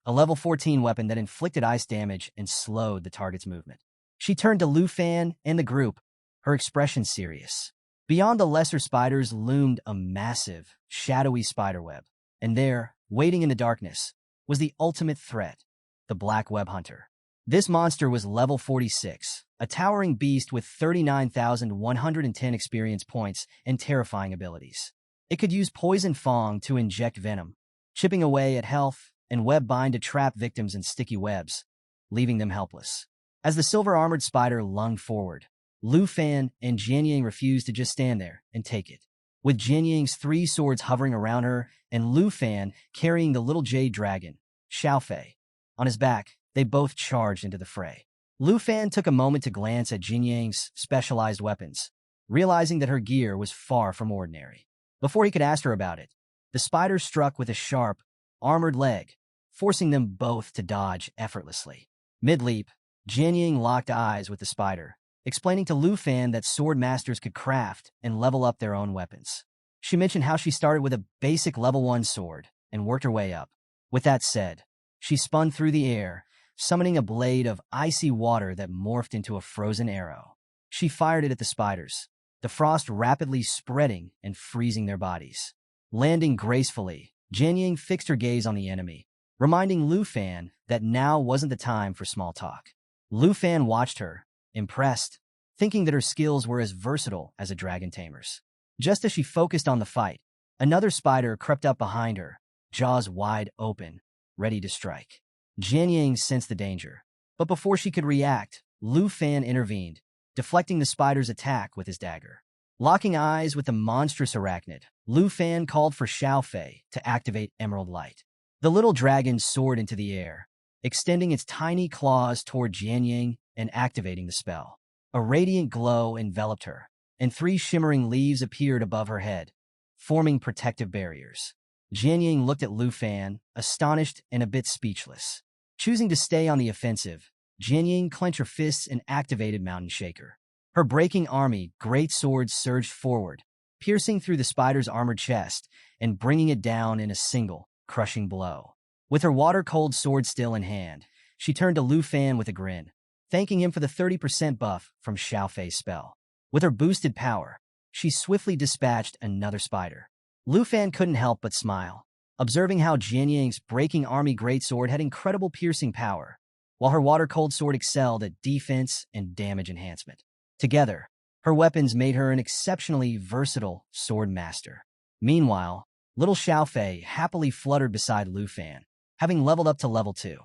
a level 14 weapon that inflicted ice damage and slowed the target's movement. She turned to Lu Fan and the group, her expression serious. Beyond the lesser spiders loomed a massive, shadowy spiderweb, and there, waiting in the darkness, was the ultimate threat, the Black Web Hunter. This monster was level 46, a towering beast with 39,110 experience points and terrifying abilities. It could use Poison Fang to inject venom, chipping away at health, and Web Bind to trap victims in sticky webs, leaving them helpless. As the silver-armored spider lunged forward, Lu Fan and Jian Yang refused to just stand there and take it. With Jian Yang's 3 swords hovering around her and Lu Fan carrying the little jade dragon, Xiaofei, on his back, they both charged into the fray. Lu Fan took a moment to glance at Jian Yang's specialized weapons, realizing that her gear was far from ordinary. Before he could ask her about it, the spider struck with a sharp, armored leg, forcing them both to dodge effortlessly. Mid-leap, Jian Yang locked eyes with the spider, explaining to Lu Fan that sword masters could craft and level up their own weapons. She mentioned how she started with a basic level 1 sword and worked her way up. With that said, she spun through the air, summoning a blade of icy water that morphed into a frozen arrow. She fired it at the spiders, the frost rapidly spreading and freezing their bodies. Landing gracefully, Jian Yang fixed her gaze on the enemy, reminding Lu Fan that now wasn't the time for small talk. Lu Fan watched her, impressed, thinking that her skills were as versatile as a dragon tamer's. Just as she focused on the fight, another spider crept up behind her, jaws wide open, ready to strike. Jian Yang sensed the danger, but before she could react, Lu Fan intervened, deflecting the spider's attack with his dagger. Locking eyes with the monstrous arachnid, Lu Fan called for Xiaofei to activate Emerald Light. The little dragon soared into the air, extending its tiny claws toward Jian Yang and activating the spell. A radiant glow enveloped her, and 3 shimmering leaves appeared above her head, forming protective barriers. Jian Ying looked at Lu Fan, astonished and a bit speechless. Choosing to stay on the offensive, Jian Ying clenched her fists and activated Mountain Shaker. Her breaking army great swords surged forward, piercing through the spider's armored chest and bringing it down in a single, crushing blow. With her water-cold sword still in hand, she turned to Lu Fan with a grin, thanking him for the 30% buff from Xiao Fei's spell. With her boosted power, she swiftly dispatched another spider. Lu Fan couldn't help but smile, observing how Jian Ying's breaking army greatsword had incredible piercing power, while her water-cold sword excelled at defense and damage enhancement. Together, her weapons made her an exceptionally versatile sword master. Meanwhile, little Xiao Fei happily fluttered beside Lu Fan, having leveled up to level 2.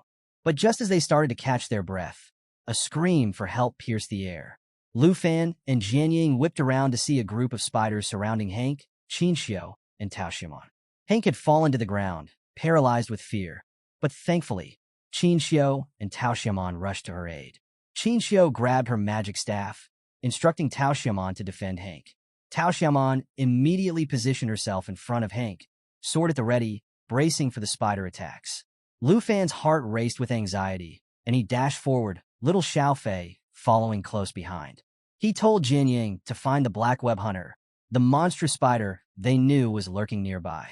But just as they started to catch their breath, a scream for help pierced the air. Lu Fan and Jian Ying whipped around to see a group of spiders surrounding Hank, Qin Xiu, and Tao Xiaomon. Hank had fallen to the ground, paralyzed with fear, but thankfully, Qin Xiu and Tao Xiaomon rushed to her aid. Qin Xiu grabbed her magic staff, instructing Tao Xiaomon to defend Hank. Tao Xiaomon immediately positioned herself in front of Hank, sword at the ready, bracing for the spider attacks. Lu Fan's heart raced with anxiety, and he dashed forward, little Xiao Fei following close behind. He told Jian Ying to find the black web hunter, the monstrous spider they knew was lurking nearby.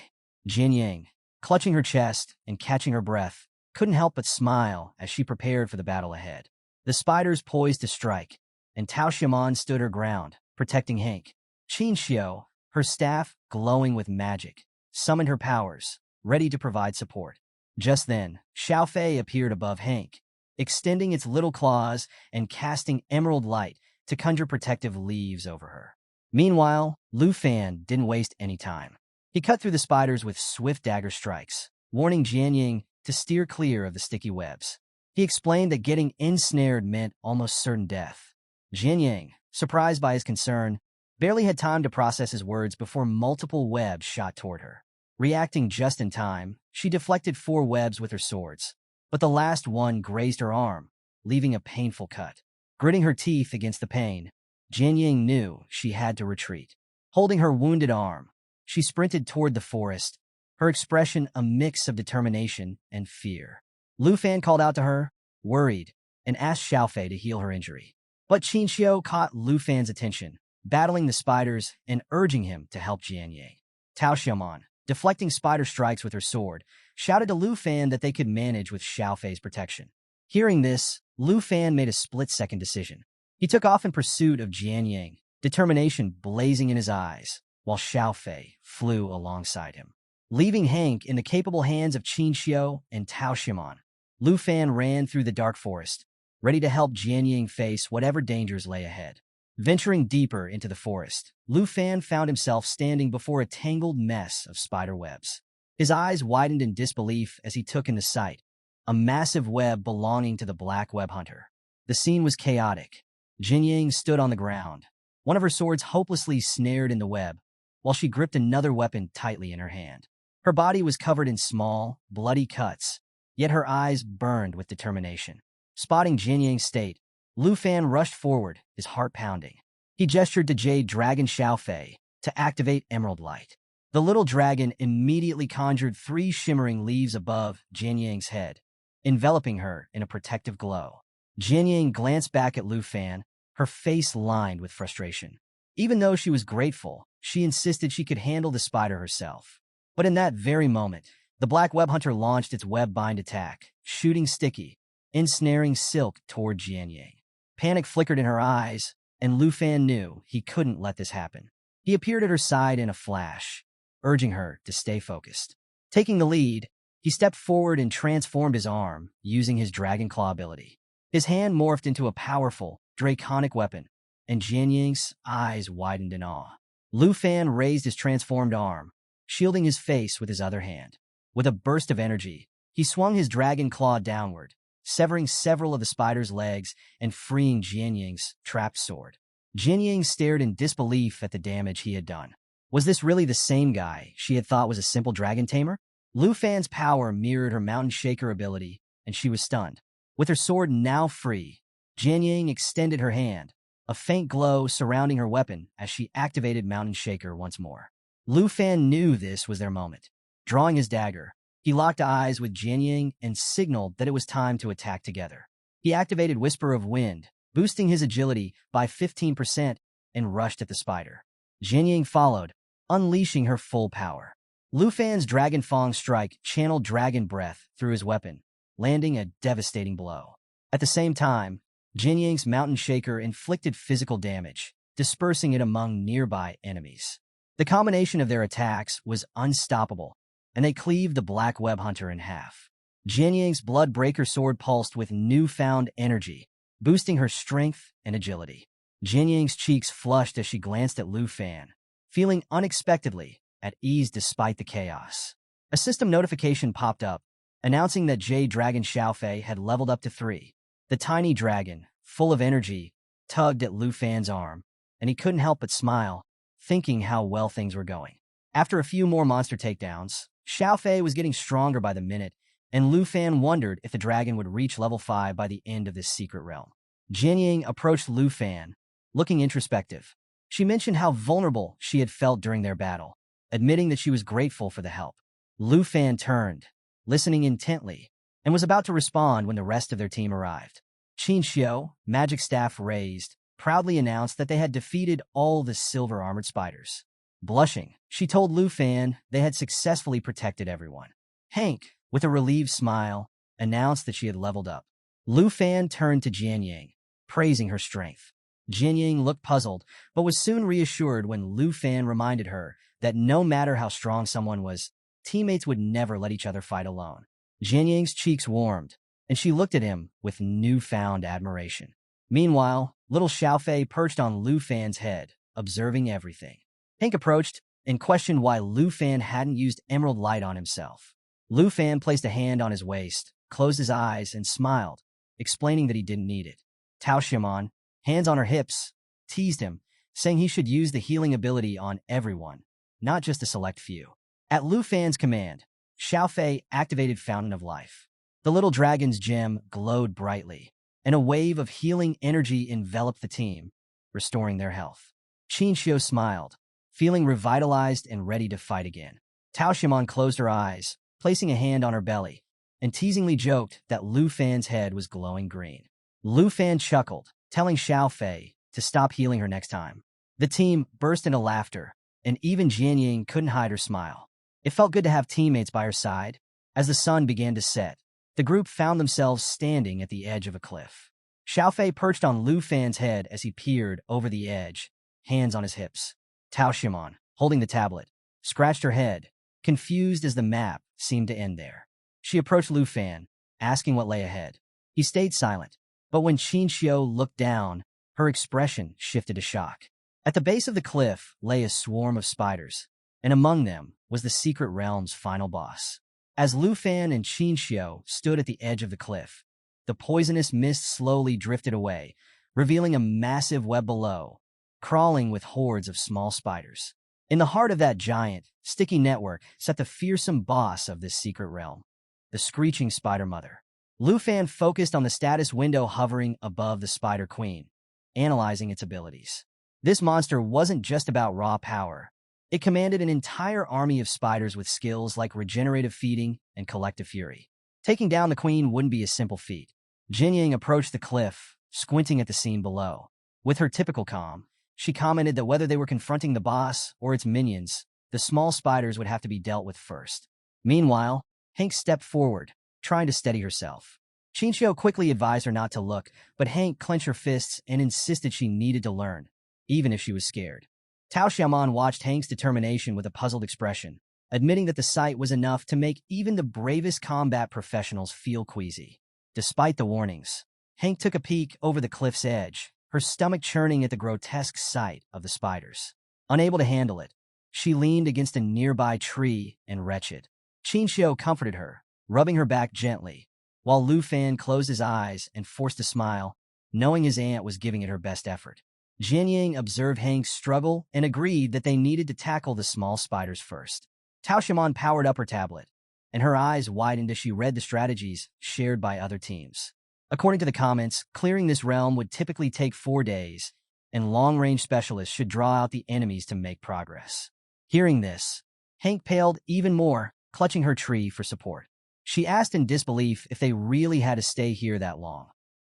Jian Ying, clutching her chest and catching her breath, couldn't help but smile as she prepared for the battle ahead. The spiders poised to strike, and Tao Xiaomon stood her ground, protecting Hank. Qin Xiu, her staff glowing with magic, summoned her powers, ready to provide support. Just then, Xiao Fei appeared above Hank, extending its little claws and casting emerald light to conjure protective leaves over her. Meanwhile, Lu Fan didn't waste any time. He cut through the spiders with swift dagger strikes, warning Jian Ying to steer clear of the sticky webs. He explained that getting ensnared meant almost certain death. Jian Ying, surprised by his concern, barely had time to process his words before multiple webs shot toward her. Reacting just in time, she deflected 4 webs with her swords, but the last one grazed her arm, leaving a painful cut. Gritting her teeth against the pain, Jian Ying knew she had to retreat. Holding her wounded arm, she sprinted toward the forest, her expression a mix of determination and fear. Lu Fan called out to her, worried, and asked Xiao Fei to heal her injury. But Qin Xiu caught Lu Fan's attention, battling the spiders and urging him to help Jian Ying. Tao Xiaomon, deflecting spider strikes with her sword, shouted to Lu Fan that they could manage with Xiao Fei's protection. Hearing this, Lu Fan made a split-second decision. He took off in pursuit of Jian Ying, determination blazing in his eyes, while Xiao Fei flew alongside him. Leaving Hank in the capable hands of Qin Xiu and Tao Xiaomon, Lu Fan ran through the dark forest, ready to help Jian Ying face whatever dangers lay ahead. Venturing deeper into the forest, Lu Fan found himself standing before a tangled mess of spider webs. His eyes widened in disbelief as he took in the sight, a massive web belonging to the black web hunter. The scene was chaotic. Jian Ying stood on the ground, one of her swords hopelessly snared in the web, while she gripped another weapon tightly in her hand. Her body was covered in small, bloody cuts, yet her eyes burned with determination. Spotting Jian Ying's state, Lu Fan rushed forward, his heart pounding. He gestured to Jade Dragon Xiao Fei to activate Emerald Light. The little dragon immediately conjured 3 shimmering leaves above Jian Ying's head, enveloping her in a protective glow. Jian Ying glanced back at Lu Fan, her face lined with frustration. Even though she was grateful, she insisted she could handle the spider herself. But in that very moment, the black web hunter launched its web-bind attack, shooting sticky, ensnaring silk toward Jian Ying. Panic flickered in her eyes, and Lu Fan knew he couldn't let this happen. He appeared at her side in a flash, urging her to stay focused. Taking the lead, he stepped forward and transformed his arm, using his Dragon Claw ability. His hand morphed into a powerful, draconic weapon, and Jian Ying's eyes widened in awe. Lu Fan raised his transformed arm, shielding his face with his other hand. With a burst of energy, he swung his Dragon Claw downward, severing several of the spider's legs and freeing Jian Ying's trapped sword. Jian Ying stared in disbelief at the damage he had done. Was this really the same guy she had thought was a simple dragon tamer? Lu Fan's power mirrored her Mountain Shaker ability, and she was stunned. With her sword now free, Jian Ying extended her hand, a faint glow surrounding her weapon as she activated Mountain Shaker once more. Lu Fan knew this was their moment. Drawing his dagger, he locked eyes with Jianying and signaled that it was time to attack together. He activated Whisper of Wind, boosting his agility by 15% and rushed at the spider. Jianying followed, unleashing her full power. Lu Fan's Dragon Fang strike channeled dragon breath through his weapon, landing a devastating blow. At the same time, Jianying's Mountain Shaker inflicted physical damage, dispersing it among nearby enemies. The combination of their attacks was unstoppable, and they cleaved the Black Web Hunter in half. Jianying's Bloodbreaker sword pulsed with newfound energy, boosting her strength and agility. Jianying's cheeks flushed as she glanced at Lu Fan, feeling unexpectedly at ease despite the chaos. A system notification popped up, announcing that Jade Dragon Xiaofei had leveled up to 3. The tiny dragon, full of energy, tugged at Lu Fan's arm, and he couldn't help but smile, thinking how well things were going. After a few more monster takedowns, Xiaofei was getting stronger by the minute, and Lu Fan wondered if the dragon would reach level 5 by the end of this secret realm. Jianying approached Lu Fan, looking introspective. She mentioned how vulnerable she had felt during their battle, admitting that she was grateful for the help. Lu Fan turned, listening intently, and was about to respond when the rest of their team arrived. Qin Xiu, magic staff raised, proudly announced that they had defeated all the silver-armored spiders. Blushing, she told Lu Fan they had successfully protected everyone. Hank, with a relieved smile, announced that she had leveled up. Lu Fan turned to Jianying, praising her strength. Jianying looked puzzled, but was soon reassured when Lu Fan reminded her that no matter how strong someone was, teammates would never let each other fight alone. Jianying's cheeks warmed, and she looked at him with newfound admiration. Meanwhile, little Xiaofei perched on Lu Fan's head, observing everything. Hank approached and questioned why Lu Fan hadn't used Emerald Light on himself. Lu Fan placed a hand on his waist, closed his eyes, and smiled, explaining that he didn't need it. Tao Xiaomon, hands on her hips, teased him, saying he should use the healing ability on everyone, not just a select few. At Lu Fan's command, Xiaofei activated Fountain of Life. The little dragon's gem glowed brightly, and a wave of healing energy enveloped the team, restoring their health. Qin Xiu smiled, feeling revitalized and ready to fight again. Tao Xiaomon closed her eyes, placing a hand on her belly, and teasingly joked that Lu Fan's head was glowing green. Lu Fan chuckled, telling Xiaofei to stop healing her next time. The team burst into laughter, and even Jianying couldn't hide her smile. It felt good to have teammates by her side. As the sun began to set, the group found themselves standing at the edge of a cliff. Xiaofei perched on Lu Fan's head as he peered over the edge, hands on his hips. Tao Xiaomon, holding the tablet, scratched her head, confused as the map seemed to end there. She approached Lu Fan, asking what lay ahead. He stayed silent, but when Qin Xiu looked down, her expression shifted to shock. At the base of the cliff lay a swarm of spiders, and among them was the secret realm's final boss. As Lu Fan and Qin Xiu stood at the edge of the cliff, the poisonous mist slowly drifted away, revealing a massive web below, crawling with hordes of small spiders. In the heart of that giant, sticky network sat the fearsome boss of this secret realm, the Screeching Spider Mother. Lu Fan focused on the status window hovering above the Spider Queen, analyzing its abilities. This monster wasn't just about raw power. It commanded an entire army of spiders with skills like regenerative feeding and collective fury. Taking down the queen wouldn't be a simple feat. Jianying approached the cliff, squinting at the scene below. With her typical calm, she commented that whether they were confronting the boss or its minions, the small spiders would have to be dealt with first. Meanwhile, Hank stepped forward, trying to steady herself. Qin Xiu quickly advised her not to look, but Hank clenched her fists and insisted she needed to learn, even if she was scared. Tao Xiaomon watched Hank's determination with a puzzled expression, admitting that the sight was enough to make even the bravest combat professionals feel queasy. Despite the warnings, Hank took a peek over the cliff's edge, her stomach churning at the grotesque sight of the spiders. Unable to handle it, she leaned against a nearby tree and wretched. Qin Xiu comforted her, rubbing her back gently, while Lu Fan closed his eyes and forced a smile, knowing his aunt was giving it her best effort. Jianying observed Hank's struggle and agreed that they needed to tackle the small spiders first. Tao Xiaomon powered up her tablet, and her eyes widened as she read the strategies shared by other teams. According to the comments, clearing this realm would typically take 4 days, and long-range specialists should draw out the enemies to make progress. Hearing this, Hank paled even more, clutching her tree for support. She asked in disbelief if they really had to stay here that long,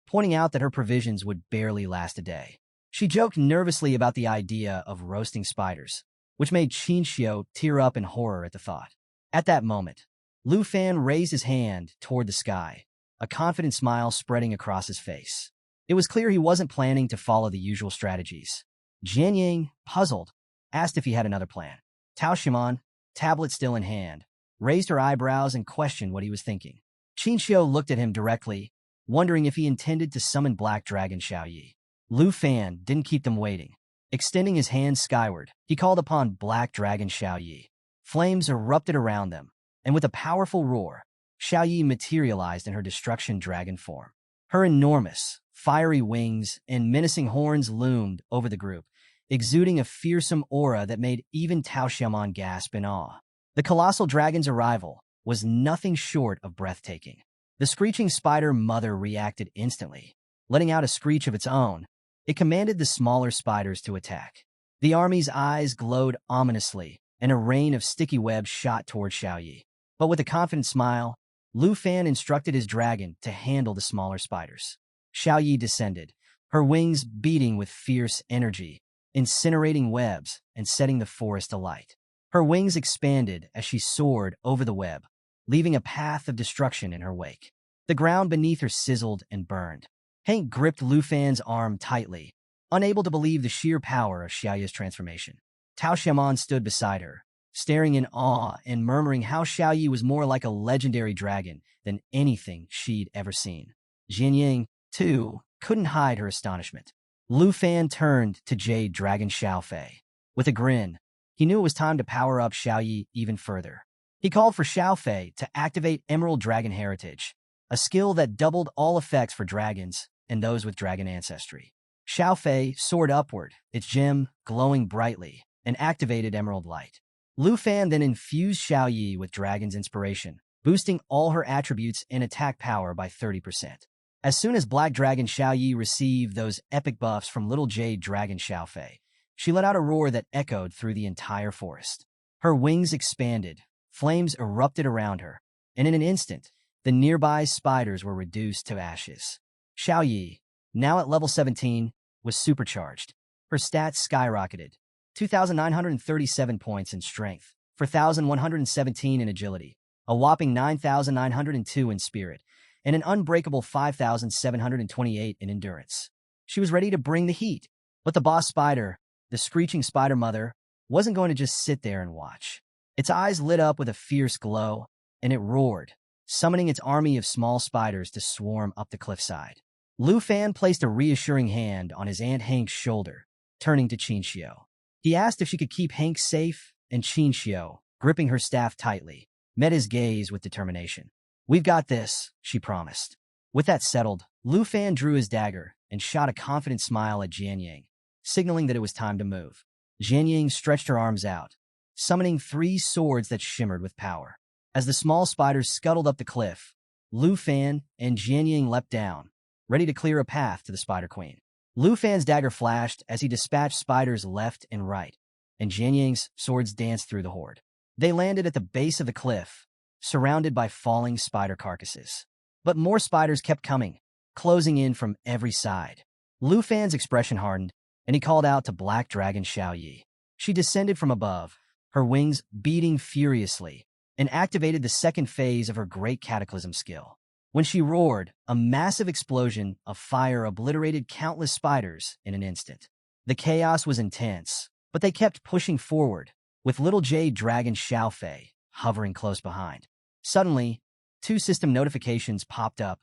pointing out that her provisions would barely last a day. She joked nervously about the idea of roasting spiders, which made Chinchio tear up in horror at the thought. At that moment, Lu Fan raised his hand toward the sky, a confident smile spreading across his face. It was clear he wasn't planning to follow the usual strategies. Jian Yang, puzzled, asked if he had another plan. Tao Shiman, tablet still in hand, raised her eyebrows and questioned what he was thinking. Chinchio looked at him directly, wondering if he intended to summon Black Dragon Xiaoyi. Lu Fan didn't keep them waiting. Extending his hand skyward, he called upon Black Dragon Xiaoyi. Flames erupted around them, and with a powerful roar, Xiaoyi materialized in her destruction dragon form. Her enormous, fiery wings and menacing horns loomed over the group, exuding a fearsome aura that made even Tao Xiaoman gasp in awe. The colossal dragon's arrival was nothing short of breathtaking. The screeching spider mother reacted instantly, letting out a screech of its own. It commanded the smaller spiders to attack. The army's eyes glowed ominously, and a rain of sticky webs shot toward Xiaoyi. But with a confident smile, Lu Fan instructed his dragon to handle the smaller spiders. Xiaoyi descended, her wings beating with fierce energy, incinerating webs and setting the forest alight. Her wings expanded as she soared over the web, leaving a path of destruction in her wake. The ground beneath her sizzled and burned. Hank gripped Lu Fan's arm tightly, unable to believe the sheer power of Xiaoyi's transformation. Tao Xiaoman stood beside her, staring in awe and murmuring how Xiaoyi was more like a legendary dragon than anything she'd ever seen. Jian Yang, too, couldn't hide her astonishment. Lu Fan turned to Jade Dragon Xiaofei. With a grin, he knew it was time to power up Xiaoyi even further. He called for Xiaofei to activate Emerald Dragon Heritage, a skill that doubled all effects for dragons and those with dragon ancestry. Xiaofei soared upward, its gem glowing brightly, and activated Emerald Light. Lu Fan then infused Xiaoyi with Dragon's Inspiration, boosting all her attributes and attack power by 30%. As soon as Black Dragon Xiaoyi received those epic buffs from Little Jade Dragon Xiaofei, she let out a roar that echoed through the entire forest. Her wings expanded, flames erupted around her, and in an instant, the nearby spiders were reduced to ashes. Xiaoyi, now at level 17, was supercharged. Her stats skyrocketed. 2,937 points in strength, 4,117 in agility, a whopping 9,902 in spirit, and an unbreakable 5,728 in endurance. She was ready to bring the heat, but the boss spider, the screeching spider mother, wasn't going to just sit there and watch. Its eyes lit up with a fierce glow, and it roared, summoning its army of small spiders to swarm up the cliffside. Lu Fan placed a reassuring hand on his Aunt Hank's shoulder, turning to Chinchio. He asked if she could keep Hank safe, and Chinchio, gripping her staff tightly, met his gaze with determination. "We've got this," she promised. With that settled, Lu Fan drew his dagger and shot a confident smile at Jian Yang, signaling that it was time to move. Jian Yang stretched her arms out, summoning 3 swords that shimmered with power. As the small spiders scuttled up the cliff, Lu Fan and Jian Yang leapt down, ready to clear a path to the Spider Queen. Lu Fan's dagger flashed as he dispatched spiders left and right, and Jian Yang's swords danced through the horde. They landed at the base of the cliff, surrounded by falling spider carcasses. But more spiders kept coming, closing in from every side. Lu Fan's expression hardened, and he called out to Black Dragon Xiaoyi. She descended from above, her wings beating furiously, and activated the second phase of her Great Cataclysm skill. When she roared, a massive explosion of fire obliterated countless spiders in an instant. The chaos was intense, but they kept pushing forward, with Little Jade Dragon Xiaofei hovering close behind. Suddenly, 2 system notifications popped up.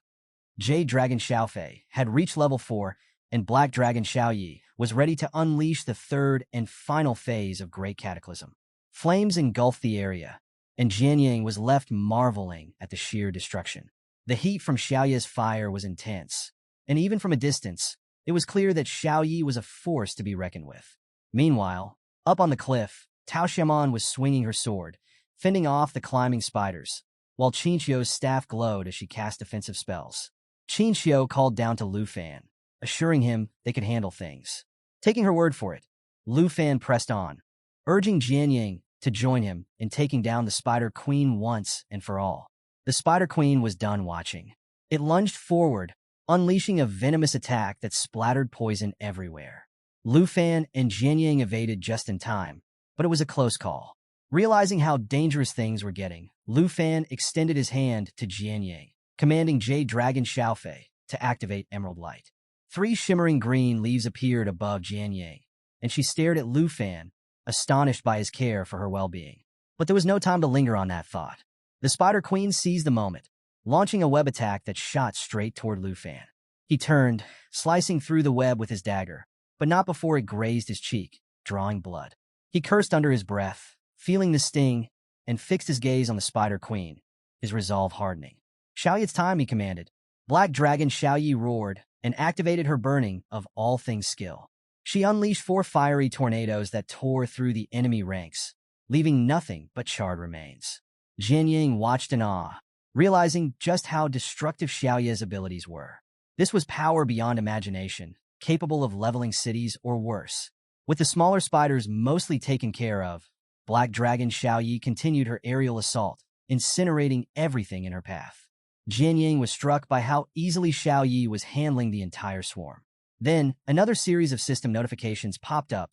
Jade Dragon Xiaofei had reached level 4, and Black Dragon Xiaoyi was ready to unleash the third and final phase of Great Cataclysm. Flames engulfed the area, and Jian Yang was left marveling at the sheer destruction. The heat from Xiaoyi's fire was intense, and even from a distance, it was clear that Xiaoyi was a force to be reckoned with. Meanwhile, up on the cliff, Tao Xiaoman was swinging her sword, fending off the climbing spiders, while Chinchio's staff glowed as she cast defensive spells. Chinchio called down to Lu Fan, assuring him they could handle things. Taking her word for it, Lu Fan pressed on, urging Jian Yang to join him in taking down the Spider Queen once and for all. The Spider Queen was done watching. It lunged forward, unleashing a venomous attack that splattered poison everywhere. Lu Fan and Jian Yang evaded just in time, but it was a close call. Realizing how dangerous things were getting, Lu Fan extended his hand to Jian Yang, commanding Jade Dragon Xiaofei to activate Emerald Light. 3 shimmering green leaves appeared above Jian Yang, and she stared at Lu Fan, astonished by his care for her well-being. But there was no time to linger on that thought. The Spider Queen seized the moment, launching a web attack that shot straight toward Lu Fan. He turned, slicing through the web with his dagger, but not before it grazed his cheek, drawing blood. He cursed under his breath, feeling the sting, and fixed his gaze on the Spider Queen, his resolve hardening. "Xiaoyi, it's time," he commanded. Black Dragon Xiaoyi roared and activated her burning of all things skill. She unleashed 4 fiery tornadoes that tore through the enemy ranks, leaving nothing but charred remains. Jian Yang watched in awe, realizing just how destructive Xiaoyi's abilities were. This was power beyond imagination, capable of leveling cities or worse. With the smaller spiders mostly taken care of, Black Dragon Xiaoyi continued her aerial assault, incinerating everything in her path. Jian Yang was struck by how easily Xiaoyi was handling the entire swarm. Then, another series of system notifications popped up.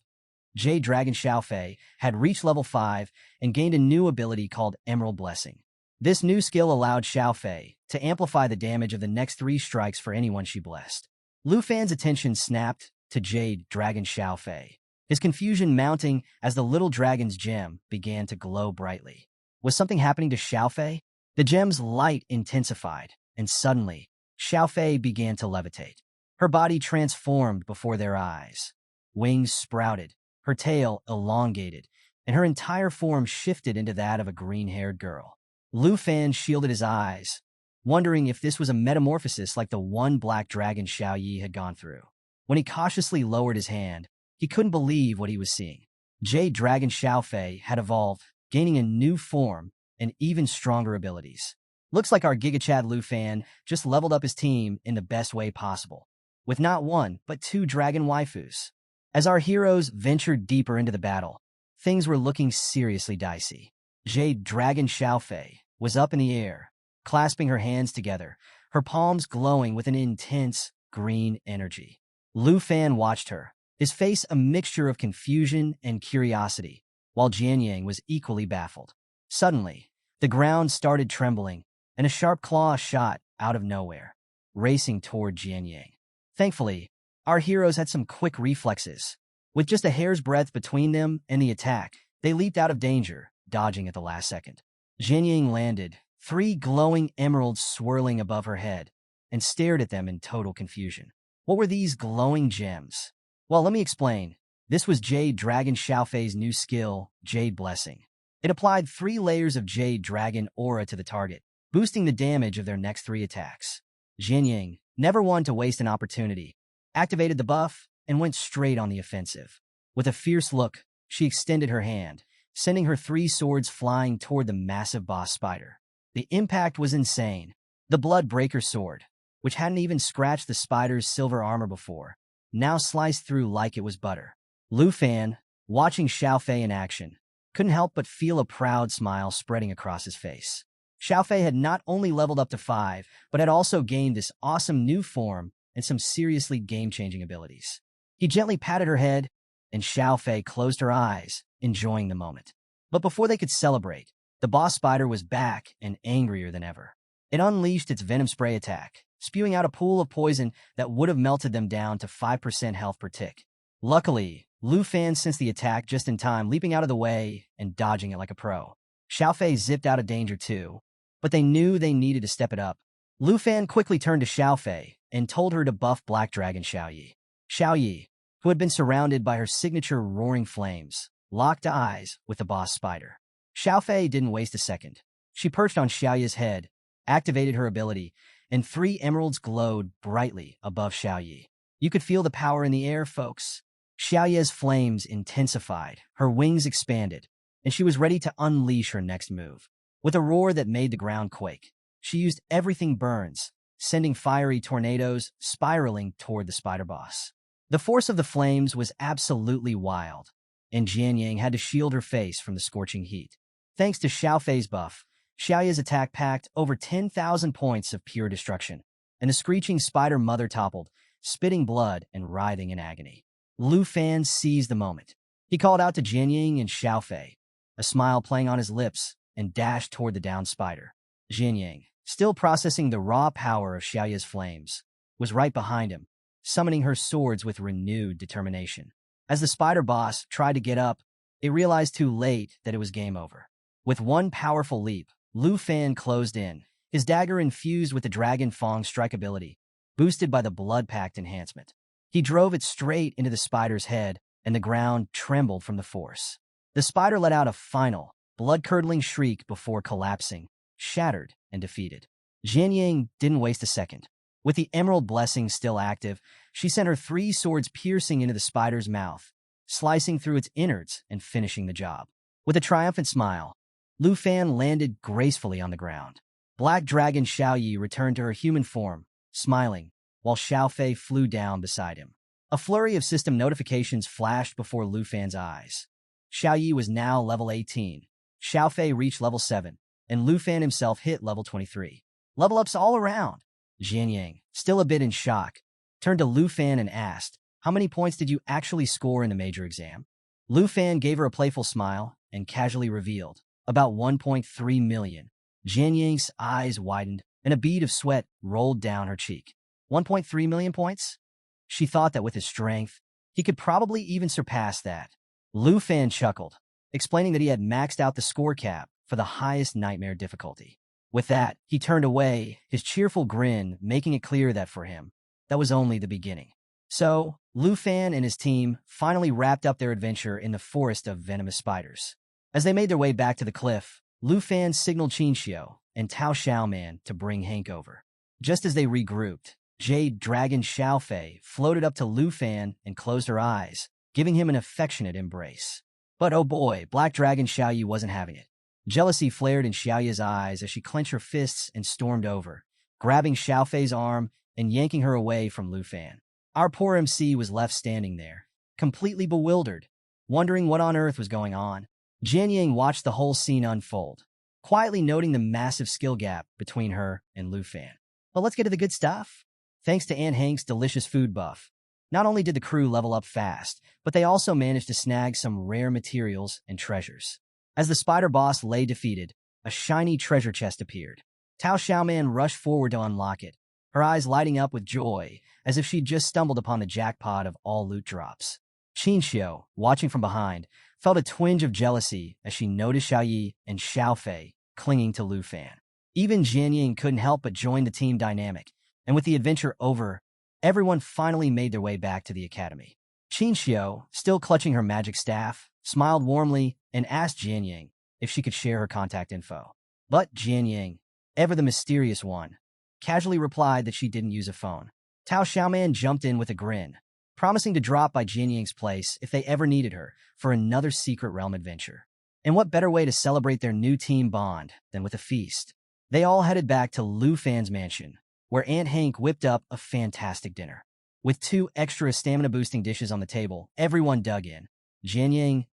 Jade Dragon Xiaofei had reached level 5 and gained a new ability called Emerald Blessing. This new skill allowed Xiaofei to amplify the damage of the next 3 strikes for anyone she blessed. Lu Fan's attention snapped to Jade Dragon Xiaofei, his confusion mounting as the little dragon's gem began to glow brightly. Was something happening to Xiaofei? The gem's light intensified, and suddenly, Xiaofei began to levitate. Her body transformed before their eyes. Wings sprouted, her tail elongated, and her entire form shifted into that of a green-haired girl. Lu Fan shielded his eyes, wondering if this was a metamorphosis like the one Black Dragon Xiaoyi had gone through. When he cautiously lowered his hand, he couldn't believe what he was seeing. Jade Dragon Xiaofei had evolved, gaining a new form and even stronger abilities. Looks like our Giga Chad Lu Fan just leveled up his team in the best way possible, with not 1 but 2 dragon waifus. As our heroes ventured deeper into the battle, things were looking seriously dicey. Jade Dragon Xiaofei was up in the air, clasping her hands together, her palms glowing with an intense green energy. Lu Fan watched her, his face a mixture of confusion and curiosity, while Jian Yang was equally baffled. Suddenly, the ground started trembling, and a sharp claw shot out of nowhere, racing toward Jian Yang. Thankfully, our heroes had some quick reflexes. With just a hair's breadth between them and the attack, they leaped out of danger, dodging at the last second. Jian Yang landed, 3 glowing emeralds swirling above her head, and stared at them in total confusion. What were these glowing gems? Well, let me explain. This was Jade Dragon Xiaofei's new skill, Jade Blessing. It applied 3 layers of Jade Dragon aura to the target, boosting the damage of their next 3 attacks. Jian Yang, never one to waste an opportunity, activated the buff and went straight on the offensive. With a fierce look, she extended her hand, sending her 3 swords flying toward the massive boss spider. The impact was insane. The Bloodbreaker sword, which hadn't even scratched the spider's silver armor before, now sliced through like it was butter. Lu Fan, watching Xiaofei in action, couldn't help but feel a proud smile spreading across his face. Xiaofei had not only leveled up to 5, but had also gained this awesome new form and some seriously game-changing abilities. He gently patted her head, and Xiaofei closed her eyes, enjoying the moment. But before they could celebrate, the boss spider was back and angrier than ever. It unleashed its venom spray attack, spewing out a pool of poison that would have melted them down to 5% health per tick. Luckily, Lu Fan sensed the attack just in time, leaping out of the way and dodging it like a pro. Xiaofei zipped out of danger too, but they knew they needed to step it up. Lu Fan quickly turned to Xiaofei and told her to buff Black Dragon Xiaoyi. Xiaoyi, who had been surrounded by her signature roaring flames, locked eyes with the boss spider. Xiaofei didn't waste a second. She perched on Xiaoyi's head, activated her ability, and 3 emeralds glowed brightly above Xiaoyi. You could feel the power in the air, folks. Xiaoyi's flames intensified, her wings expanded, and she was ready to unleash her next move. With a roar that made the ground quake, she used everything burns, sending fiery tornadoes spiraling toward the spider boss. The force of the flames was absolutely wild. and Jian Yang had to shield her face from the scorching heat. Thanks to Xiao Fei's buff, Xiaoya's attack packed over 10,000 points of pure destruction, and the screeching spider mother toppled, spitting blood and writhing in agony. Lu Fan seized the moment. He called out to Jian Yang and Xiao Fei, a smile playing on his lips, and dashed toward the downed spider. Jian Yang, still processing the raw power of Xiaoya's flames, was right behind him, summoning her swords with renewed determination. As the spider boss tried to get up, it realized too late that it was game over. With one powerful leap, Lu Fan closed in, his dagger infused with the Dragon Fang strike ability, boosted by the Blood Pact enhancement. He drove it straight into the spider's head, and the ground trembled from the force. The spider let out a final, blood-curdling shriek before collapsing, shattered and defeated. Jian Yang didn't waste a second. With the Emerald Blessing still active, she sent her 3 swords piercing into the spider's mouth, slicing through its innards and finishing the job. With a triumphant smile, Lu Fan landed gracefully on the ground. Black Dragon Xiaoyi returned to her human form, smiling, while Xiao Fei flew down beside him. A flurry of system notifications flashed before Lu Fan's eyes. Xiaoyi was now level 18. Xiao Fei reached level 7, and Lu Fan himself hit level 23. Level ups all around. Jian Yang, still a bit in shock, turned to Lu Fan and asked, "How many points did you actually score in the major exam?" Lu Fan gave her a playful smile and casually revealed, "About 1.3 million. Jian Yang's eyes widened, and a bead of sweat rolled down her cheek. 1.3 million points? She thought that with his strength, he could probably even surpass that. Lu Fan chuckled, explaining that he had maxed out the score cap for the highest nightmare difficulty. With that, he turned away, his cheerful grin making it clear that for him, that was only the beginning. So, Lu Fan and his team finally wrapped up their adventure in the forest of venomous spiders. As they made their way back to the cliff, Lu Fan signaled Qin Xiao and Tao Xiaoman to bring Hank over. Just as they regrouped, Jade Dragon Xiao Fei floated up to Lu Fan and closed her eyes, giving him an affectionate embrace. But oh boy, Black Dragon Xiaoyi wasn't having it. Jealousy flared in Xiaoya's eyes as she clenched her fists and stormed over, grabbing Xiao Fei's arm and yanking her away from Lu Fan. Our poor MC was left standing there, completely bewildered, wondering what on earth was going on. Jian Yang watched the whole scene unfold, quietly noting the massive skill gap between her and Lu Fan. But let's get to the good stuff. Thanks to Aunt Hank's delicious food buff, not only did the crew level up fast, but they also managed to snag some rare materials and treasures. As the spider boss lay defeated, a shiny treasure chest appeared. Tao Xiaoman rushed forward to unlock it, her eyes lighting up with joy, as if she'd just stumbled upon the jackpot of all loot drops. Qin Xiao, watching from behind, felt a twinge of jealousy as she noticed Xiaoyi and Xiao Fei clinging to Lu Fan. Even Jian Yang couldn't help but join the team dynamic, and with the adventure over, everyone finally made their way back to the academy. Qin Xiao, still clutching her magic staff, smiled warmly and asked Jian Yang if she could share her contact info. But Jian Yang, ever the mysterious one, casually replied that she didn't use a phone. Tao Xiaoman jumped in with a grin, promising to drop by Jian Yang's place if they ever needed her for another secret realm adventure. And what better way to celebrate their new team bond than with a feast? They all headed back to Lu Fan's mansion, where Aunt Hank whipped up a fantastic dinner. With 2 extra stamina-boosting dishes on the table, everyone dug in. Jian Yang,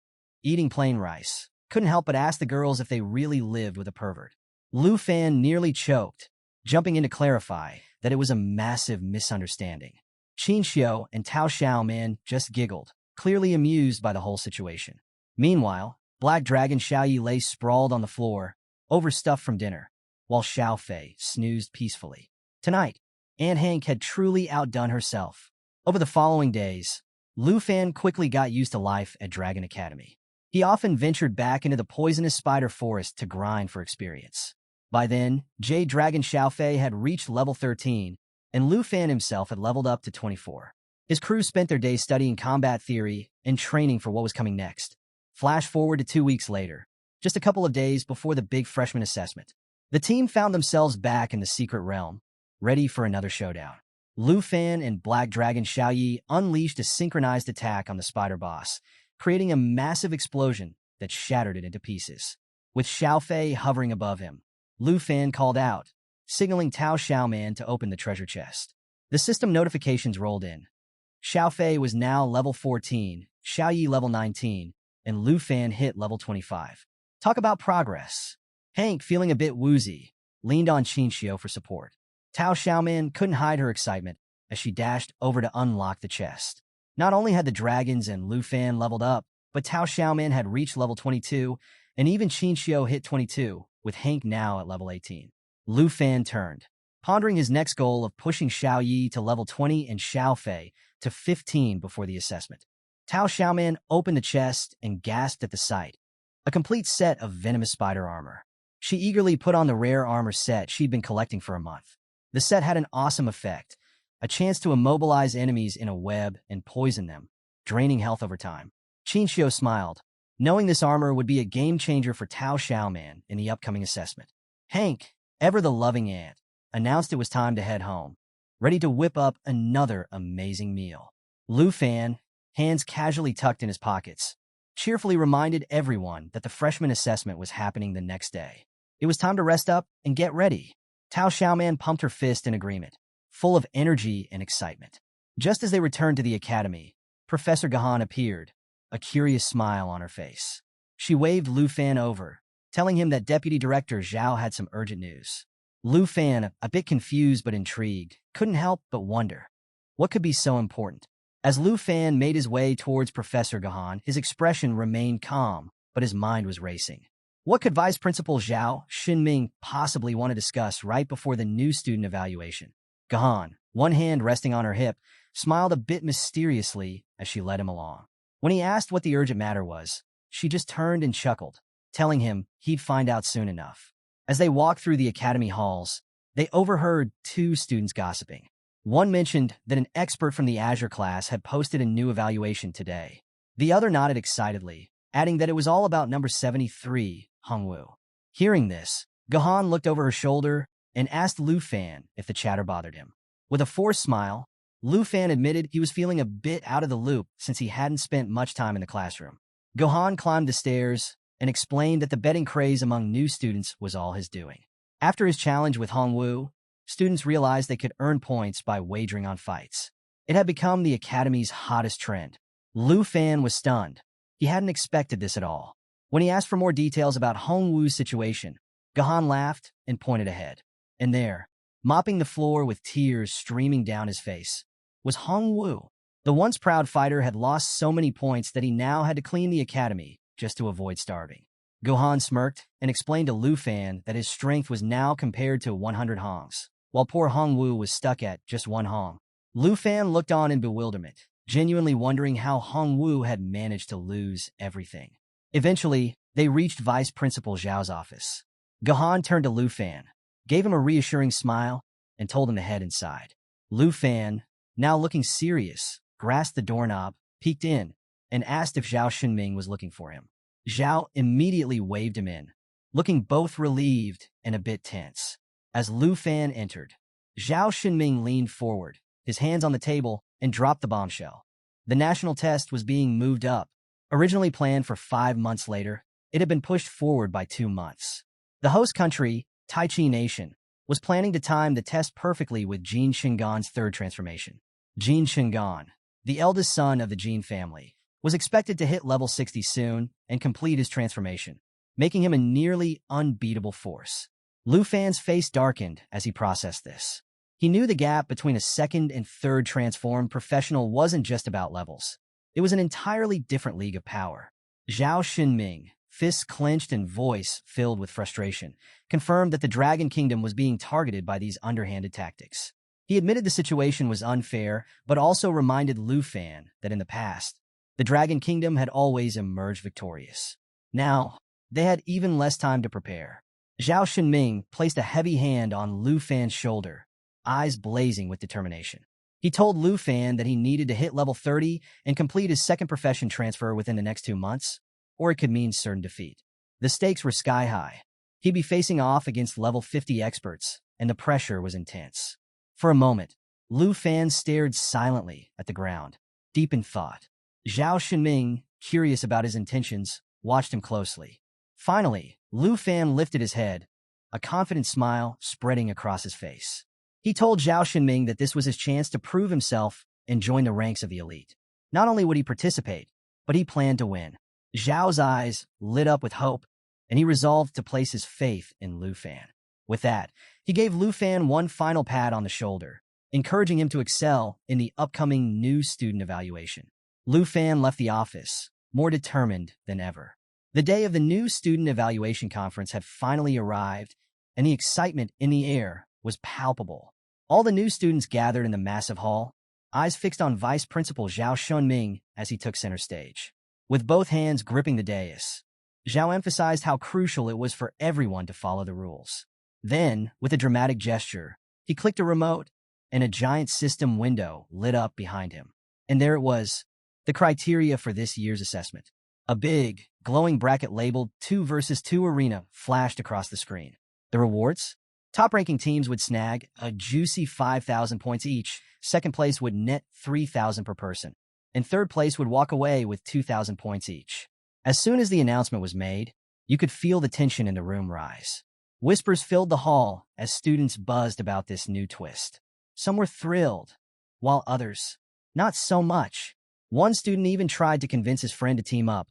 eating plain rice, couldn't help but ask the girls if they really lived with a pervert. Lu Fan nearly choked, jumping in to clarify that it was a massive misunderstanding. Qin Xiao and Tao Xiaoman just giggled, clearly amused by the whole situation. Meanwhile, Black Dragon Xiaoyi lay sprawled on the floor, overstuffed from dinner, while Xiao Fei snoozed peacefully. Tonight, Aunt Hank had truly outdone herself. Over the following days, Lu Fan quickly got used to life at Dragon Academy. He often ventured back into the poisonous spider forest to grind for experience. By then, Jade Dragon Xiao Fei had reached level 13, and Lu Fan himself had leveled up to 24. His crew spent their days studying combat theory and training for what was coming next. Flash forward to 2 weeks later, just a couple of days before the big freshman assessment. The team found themselves back in the secret realm, ready for another showdown. Lu Fan and Black Dragon Xiaoyi unleashed a synchronized attack on the spider boss, creating a massive explosion that shattered it into pieces. With Xiao Fei hovering above him, Lu Fan called out, signaling Tao Xiaoman to open the treasure chest. The system notifications rolled in. Xiao Fei was now level 14, Xiaoyi level 19, and Lu Fan hit level 25. Talk about progress. Hank, feeling a bit woozy, leaned on Chinchio for support. Tao Xiaoman couldn't hide her excitement as she dashed over to unlock the chest. Not only had the dragons and Lu Fan leveled up, but Tao Xiaoman had reached level 22, and even Chinchio hit 22, with Hank now at level 18. Lu Fan turned, pondering his next goal of pushing Xiao Yi to level 20 and Xiao Fei to 15 before the assessment. Tao Xiaoman opened the chest and gasped at the sight. A complete set of venomous spider armor. She eagerly put on the rare armor set she'd been collecting for a month. The set had an awesome effect, a chance to immobilize enemies in a web and poison them, draining health over time. Chinchio smiled, knowing this armor would be a game-changer for Tao Xiaoman in the upcoming assessment. Hank, ever the loving aunt, announced it was time to head home, ready to whip up another amazing meal. Lu Fan, hands casually tucked in his pockets, cheerfully reminded everyone that the freshman assessment was happening the next day. It was time to rest up and get ready. Tao Xiaoman pumped her fist in agreement, full of energy and excitement. Just as they returned to the academy, Professor Gahan appeared, a curious smile on her face. She waved Lu Fan over, telling him that Deputy Director Zhao had some urgent news. Lu Fan, a bit confused but intrigued, couldn't help but wonder. What could be so important? As Lu Fan made his way towards Professor Gahan, his expression remained calm, but his mind was racing. What could Vice Principal Zhao Xinming possibly want to discuss right before the new student evaluation? Gahan, one hand resting on her hip, smiled a bit mysteriously as she led him along. When he asked what the urgent matter was, she just turned and chuckled, telling him he'd find out soon enough. As they walked through the academy halls, they overheard two students gossiping. One mentioned that an expert from the Azure class had posted a new evaluation today. The other nodded excitedly, adding that it was all about number 73, Hongwu. Hearing this, Gahan looked over her shoulder and asked Lu Fan if the chatter bothered him. With a forced smile, Lu Fan admitted he was feeling a bit out of the loop since he hadn't spent much time in the classroom. Gahan climbed the stairs and explained that the betting craze among new students was all his doing. After his challenge with Hongwu, students realized they could earn points by wagering on fights. It had become the academy's hottest trend. Lu Fan was stunned. He hadn't expected this at all. When he asked for more details about Hongwu's situation, Gahan laughed and pointed ahead. And there, mopping the floor with tears streaming down his face, was Hongwu. The once proud fighter had lost so many points that he now had to clean the academy just to avoid starving. Gahan smirked and explained to Lu Fan that his strength was now compared to 100 hongs, while poor Hongwu was stuck at just 1 hong. Lu Fan looked on in bewilderment, genuinely wondering how Hongwu had managed to lose everything. Eventually, they reached Vice Principal Zhao's office. Gahan turned to Lu Fan, gave him a reassuring smile, and told him to head inside. Lu Fan, now looking serious, grasped the doorknob, peeked in, and asked if Zhao Xinming was looking for him. Zhao immediately waved him in, looking both relieved and a bit tense. As Lu Fan entered, Zhao Xinming leaned forward, his hands on the table, and dropped the bombshell. The national test was being moved up. Originally planned for 5 months later, it had been pushed forward by 2 months. The host country, Taichi Nation, was planning to time the test perfectly with Jin Shingan's third transformation. Jin Shingan, the eldest son of the Jin family, was expected to hit level 60 soon and complete his transformation, making him a nearly unbeatable force. Lu Fan's face darkened as he processed this. He knew the gap between a second and third transformed professional wasn't just about levels. It was an entirely different league of power. Zhao Xinming, fists clenched and voice filled with frustration, confirmed that the Dragon Kingdom was being targeted by these underhanded tactics. He admitted the situation was unfair, but also reminded Lu Fan that in the past, the Dragon Kingdom had always emerged victorious. Now, they had even less time to prepare. Zhao Xinming placed a heavy hand on Lu Fan's shoulder, eyes blazing with determination. He told Lu Fan that he needed to hit level 30 and complete his second profession transfer within the next 2 months, or it could mean certain defeat. The stakes were sky high. He'd be facing off against level 50 experts, and the pressure was intense. For a moment, Lu Fan stared silently at the ground, deep in thought. Zhao Xinming, curious about his intentions, watched him closely. Finally, Lu Fan lifted his head, a confident smile spreading across his face. He told Zhao Xinming that this was his chance to prove himself and join the ranks of the elite. Not only would he participate, but he planned to win. Zhao's eyes lit up with hope, and he resolved to place his faith in Lu Fan. With that, he gave Lu Fan one final pat on the shoulder, encouraging him to excel in the upcoming new student evaluation. Lu Fan left the office, more determined than ever. The day of the new student evaluation conference had finally arrived, and the excitement in the air was palpable. All the new students gathered in the massive hall, eyes fixed on Vice Principal Zhao Shunming as he took center stage. With both hands gripping the dais, Zhao emphasized how crucial it was for everyone to follow the rules. Then, with a dramatic gesture, he clicked a remote, and a giant system window lit up behind him. And there it was, the criteria for this year's assessment. A big, glowing bracket labeled 2 versus 2 Arena flashed across the screen. The rewards? Top-ranking teams would snag a juicy 5,000 points each, second place would net 3,000 per person, and third place would walk away with 2,000 points each. As soon as the announcement was made, you could feel the tension in the room rise. Whispers filled the hall as students buzzed about this new twist. Some were thrilled, while others, not so much. One student even tried to convince his friend to team up,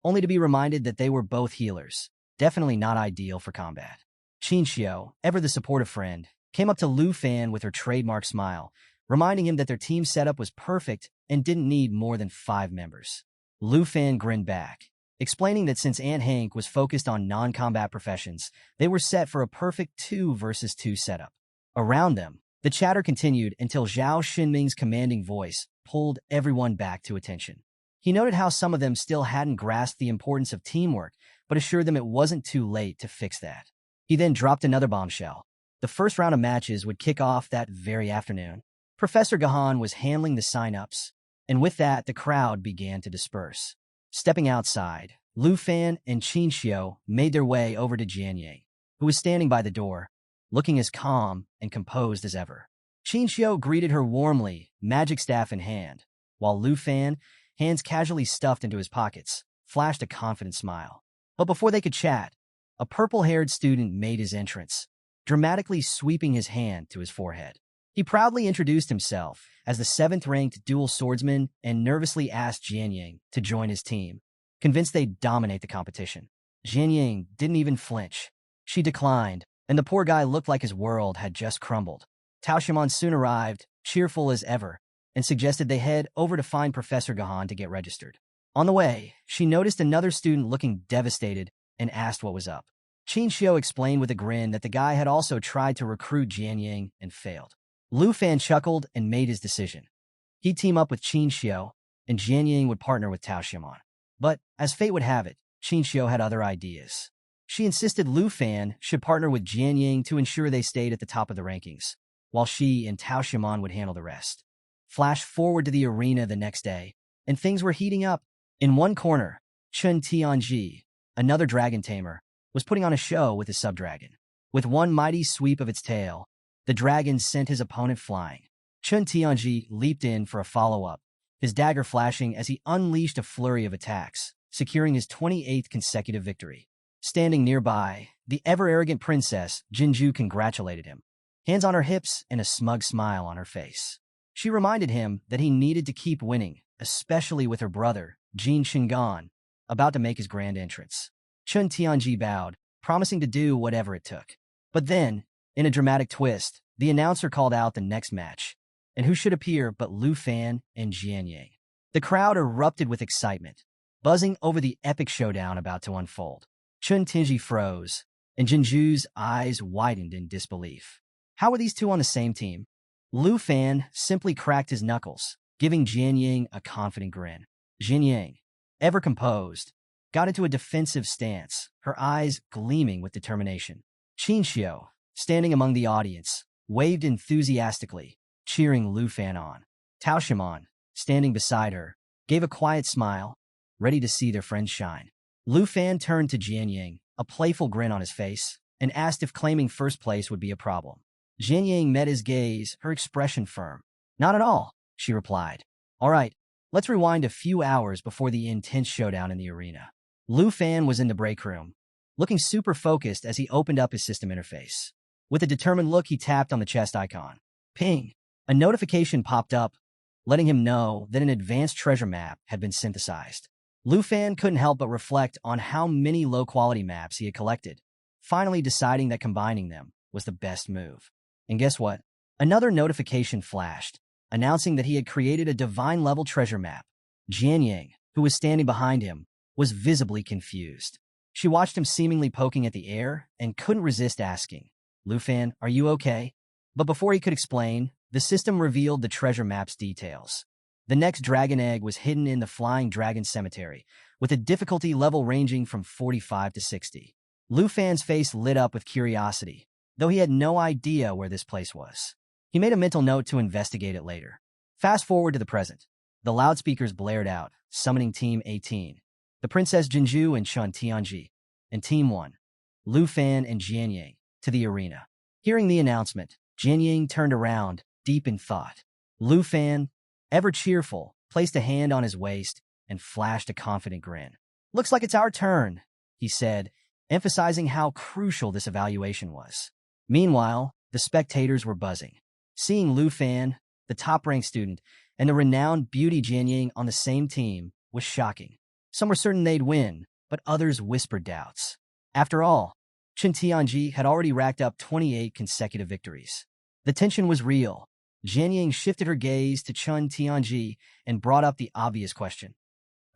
only to be reminded that they were both healers, definitely not ideal for combat. Qinxiu, ever the supportive friend, came up to Lu Fan with her trademark smile, reminding him that their team setup was perfect and didn't need more than 5 members. Lu Fan grinned back, explaining that since Aunt Hank was focused on non-combat professions, they were set for a perfect 2 versus 2 setup. Around them, the chatter continued until Zhao Xinming's commanding voice pulled everyone back to attention. He noted how some of them still hadn't grasped the importance of teamwork, but assured them it wasn't too late to fix that. He then dropped another bombshell. The first round of matches would kick off that very afternoon. Professor Gahan was handling the sign-ups, and with that, the crowd began to disperse. Stepping outside, Lu Fan and Qinxiu made their way over to Jianying, who was standing by the door, looking as calm and composed as ever. Qinxiu greeted her warmly, magic staff in hand, while Lu Fan, hands casually stuffed into his pockets, flashed a confident smile. But before they could chat, a purple-haired student made his entrance, dramatically sweeping his hand to his forehead. He proudly introduced himself as the 7th-ranked dual swordsman and nervously asked Jianying to join his team, convinced they'd dominate the competition. Jianying didn't even flinch. She declined, and the poor guy looked like his world had just crumbled. Tao Shimon soon arrived, cheerful as ever, and suggested they head over to find Professor Gahan to get registered. On the way, she noticed another student looking devastated and asked what was up. Qinxiu explained with a grin that the guy had also tried to recruit Jianying and failed. Lu Fan chuckled and made his decision. He'd team up with Qinxiu, and Jianying would partner with Tao Shimon. But, as fate would have it, Qinxiu had other ideas. She insisted Lu Fan should partner with Jianying to ensure they stayed at the top of the rankings, while she and Tao Shimon would handle the rest. Flash forward to the arena the next day, and things were heating up. In one corner, Chun Tianji, another dragon tamer, was putting on a show with his sub-dragon. With one mighty sweep of its tail, the dragon sent his opponent flying. Chun Tianji leaped in for a follow-up, his dagger flashing as he unleashed a flurry of attacks, securing his 28th consecutive victory. Standing nearby, the ever-arrogant princess, Jinju, congratulated him, hands on her hips and a smug smile on her face. She reminded him that he needed to keep winning, especially with her brother, Jin Shingan, about to make his grand entrance. Chun Tianji bowed, promising to do whatever it took. But then, in a dramatic twist, the announcer called out the next match, and who should appear but Lu Fan and Jianying. The crowd erupted with excitement, buzzing over the epic showdown about to unfold. Chun Tianji froze, and Jinju's eyes widened in disbelief. How were these two on the same team? Lu Fan simply cracked his knuckles, giving Jianying a confident grin. Jianying, ever composed, got into a defensive stance, her eyes gleaming with determination. Qinxiu, standing among the audience, waved enthusiastically, cheering Lu Fan on. Tao Shimon, standing beside her, gave a quiet smile, ready to see their friends shine. Lu Fan turned to Jianying, a playful grin on his face, and asked if claiming first place would be a problem. Jianying met his gaze, her expression firm. Not at all, she replied. All right, let's rewind a few hours before the intense showdown in the arena. Lu Fan was in the break room, looking super focused as he opened up his system interface. With a determined look, he tapped on the chest icon. Ping! A notification popped up, letting him know that an advanced treasure map had been synthesized. Lu Fan couldn't help but reflect on how many low-quality maps he had collected, finally deciding that combining them was the best move. And guess what? Another notification flashed, announcing that he had created a divine-level treasure map. Jian Yang, who was standing behind him, was visibly confused. She watched him seemingly poking at the air and couldn't resist asking, "Lu Fan, are you okay?" But before he could explain, the system revealed the treasure map's details. The next dragon egg was hidden in the Flying Dragon Cemetery, with a difficulty level ranging from 45 to 60. Lu Fan's face lit up with curiosity, though he had no idea where this place was. He made a mental note to investigate it later. Fast forward to the present. The loudspeakers blared out, summoning Team 18, the Princess Jinju and Chun Tianji, and Team 1, Lu Fan and Jian Yang, to the arena. Hearing the announcement, Jian Yang turned around, deep in thought. Lu Fan, ever cheerful, placed a hand on his waist and flashed a confident grin. "Looks like it's our turn," he said, emphasizing how crucial this evaluation was. Meanwhile, the spectators were buzzing. Seeing Lu Fan, the top-ranked student, and the renowned beauty Jian Yang on the same team was shocking. Some were certain they'd win, but others whispered doubts. After all, Chun Tianji had already racked up 28 consecutive victories. The tension was real. Jian Yang shifted her gaze to Chun Tianji and brought up the obvious question.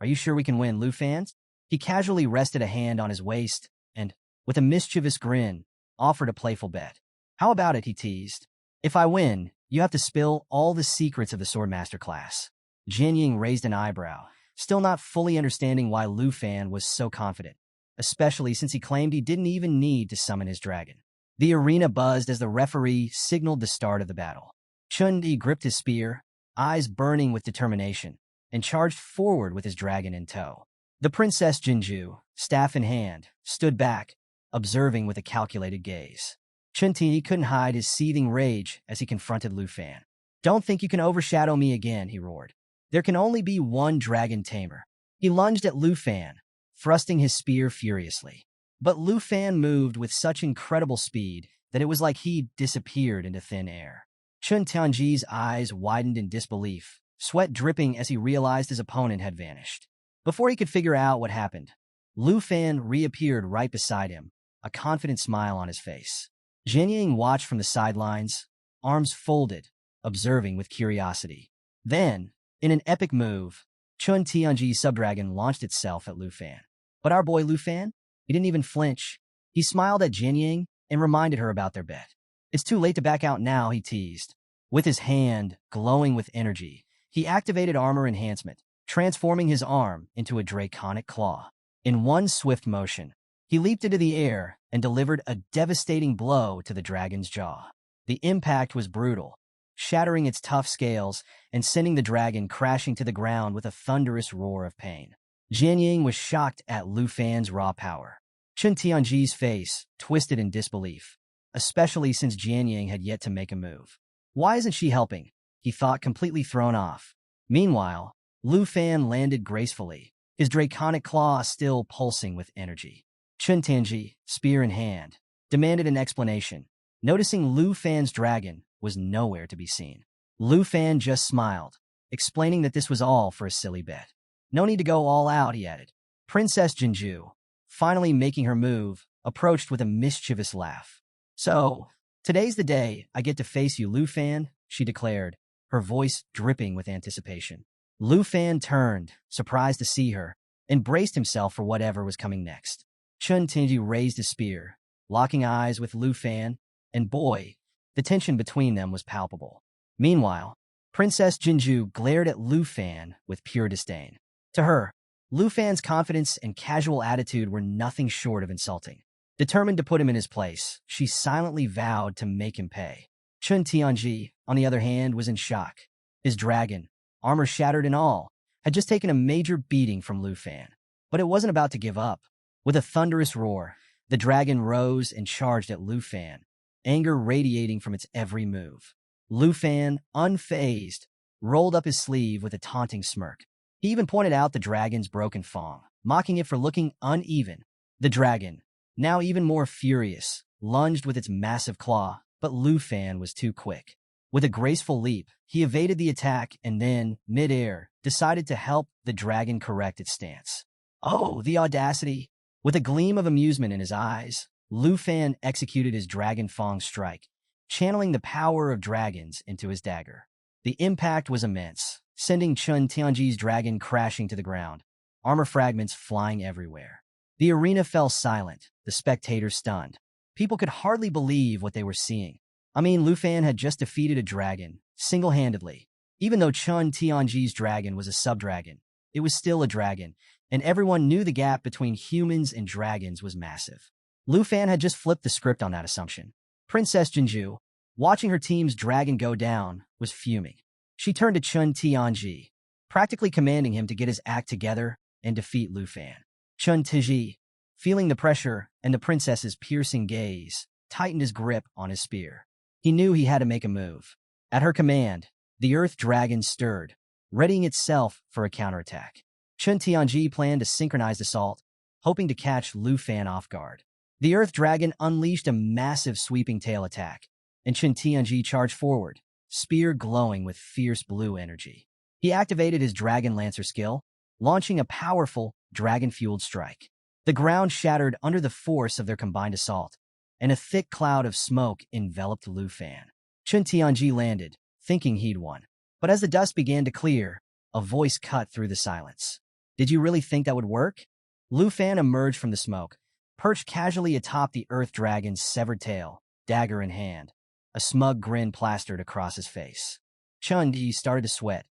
"Are you sure we can win, Lu Fan?" He casually rested a hand on his waist and, with a mischievous grin, offered a playful bet. "How about it?" he teased. "If I win, you have to spill all the secrets of the Swordmaster class." Jian Yang raised an eyebrow, still not fully understanding why Lu Fan was so confident, especially since he claimed he didn't even need to summon his dragon. The arena buzzed as the referee signaled the start of the battle. Chun Di gripped his spear, eyes burning with determination, and charged forward with his dragon in tow. The Princess Jinju, staff in hand, stood back, observing with a calculated gaze. Chun Ti couldn't hide his seething rage as he confronted Lu Fan. "Don't think you can overshadow me again," he roared. "There can only be one dragon tamer." He lunged at Lu Fan, thrusting his spear furiously. But Lu Fan moved with such incredible speed that it was like he disappeared into thin air. Chun Tianji's eyes widened in disbelief, sweat dripping as he realized his opponent had vanished. Before he could figure out what happened, Lu Fan reappeared right beside him, a confident smile on his face. Jian Yang watched from the sidelines, arms folded, observing with curiosity. Then, in an epic move, Chun Tianji's subdragon launched itself at Lu Fan. But our boy Lu Fan? He didn't even flinch. He smiled at Jian Yang and reminded her about their bet. "It's too late to back out now," he teased. With his hand glowing with energy, he activated armor enhancement, transforming his arm into a draconic claw. In one swift motion, he leaped into the air and delivered a devastating blow to the dragon's jaw. The impact was brutal, shattering its tough scales and sending the dragon crashing to the ground with a thunderous roar of pain. Jian Yang was shocked at Lu Fan's raw power. Chun Tianji's face twisted in disbelief, especially since Jian Yang had yet to make a move. "Why isn't she helping?" he thought, completely thrown off. Meanwhile, Lu Fan landed gracefully, his draconic claw still pulsing with energy. Chun Tianji, spear in hand, demanded an explanation, noticing Lu Fan's dragon was nowhere to be seen. Lu Fan just smiled, explaining that this was all for a silly bet. "No need to go all out," he added. Princess Jinju, finally making her move, approached with a mischievous laugh. "So, today's the day I get to face you, Lu Fan," she declared, her voice dripping with anticipation. Lu Fan turned, surprised to see her, and braced himself for whatever was coming next. Chun Tianji raised his spear, locking eyes with Lu Fan, and boy, the tension between them was palpable. Meanwhile, Princess Jinju glared at Lu Fan with pure disdain. To her, Lu Fan's confidence and casual attitude were nothing short of insulting. Determined to put him in his place, she silently vowed to make him pay. Chun Tianji, on the other hand, was in shock. His dragon, armor shattered and all, had just taken a major beating from Lu Fan. But it wasn't about to give up. With a thunderous roar, the dragon rose and charged at Lu Fan, anger radiating from its every move. Lu Fan, unfazed, rolled up his sleeve with a taunting smirk. He even pointed out the dragon's broken fang, mocking it for looking uneven. The dragon, now even more furious, lunged with its massive claw, but Lu Fan was too quick. With a graceful leap, he evaded the attack and then, mid-air, decided to help the dragon correct its stance. Oh, the audacity! With a gleam of amusement in his eyes, Lu Fan executed his Dragon Fang strike, channeling the power of dragons into his dagger. The impact was immense, sending Chun Tianji's dragon crashing to the ground, armor fragments flying everywhere. The arena fell silent, the spectators stunned. People could hardly believe what they were seeing. I mean, Lu Fan had just defeated a dragon, single-handedly. Even though Chun Tianji's dragon was a sub-dragon, it was still a dragon, and everyone knew the gap between humans and dragons was massive. Lu Fan had just flipped the script on that assumption. Princess Jinju, watching her team's dragon go down, was fuming. She turned to Chun Tianji, practically commanding him to get his act together and defeat Lu Fan. Chun Tianji, feeling the pressure and the princess's piercing gaze, tightened his grip on his spear. He knew he had to make a move. At her command, the earth dragon stirred, readying itself for a counterattack. Chun Tianji planned a synchronized assault, hoping to catch Lu Fan off guard. The earth dragon unleashed a massive sweeping tail attack, and Chun Tianji charged forward, spear glowing with fierce blue energy. He activated his Dragon Lancer skill, launching a powerful, dragon-fueled strike. The ground shattered under the force of their combined assault, and a thick cloud of smoke enveloped Lu Fan. Chun Tianji landed, thinking he'd won. But as the dust began to clear, a voice cut through the silence. Did you really think that would work? Lu Fan emerged from the smoke, perched casually atop the earth dragon's severed tail, dagger in hand. A smug grin plastered across his face. Chun Ti started to sweat,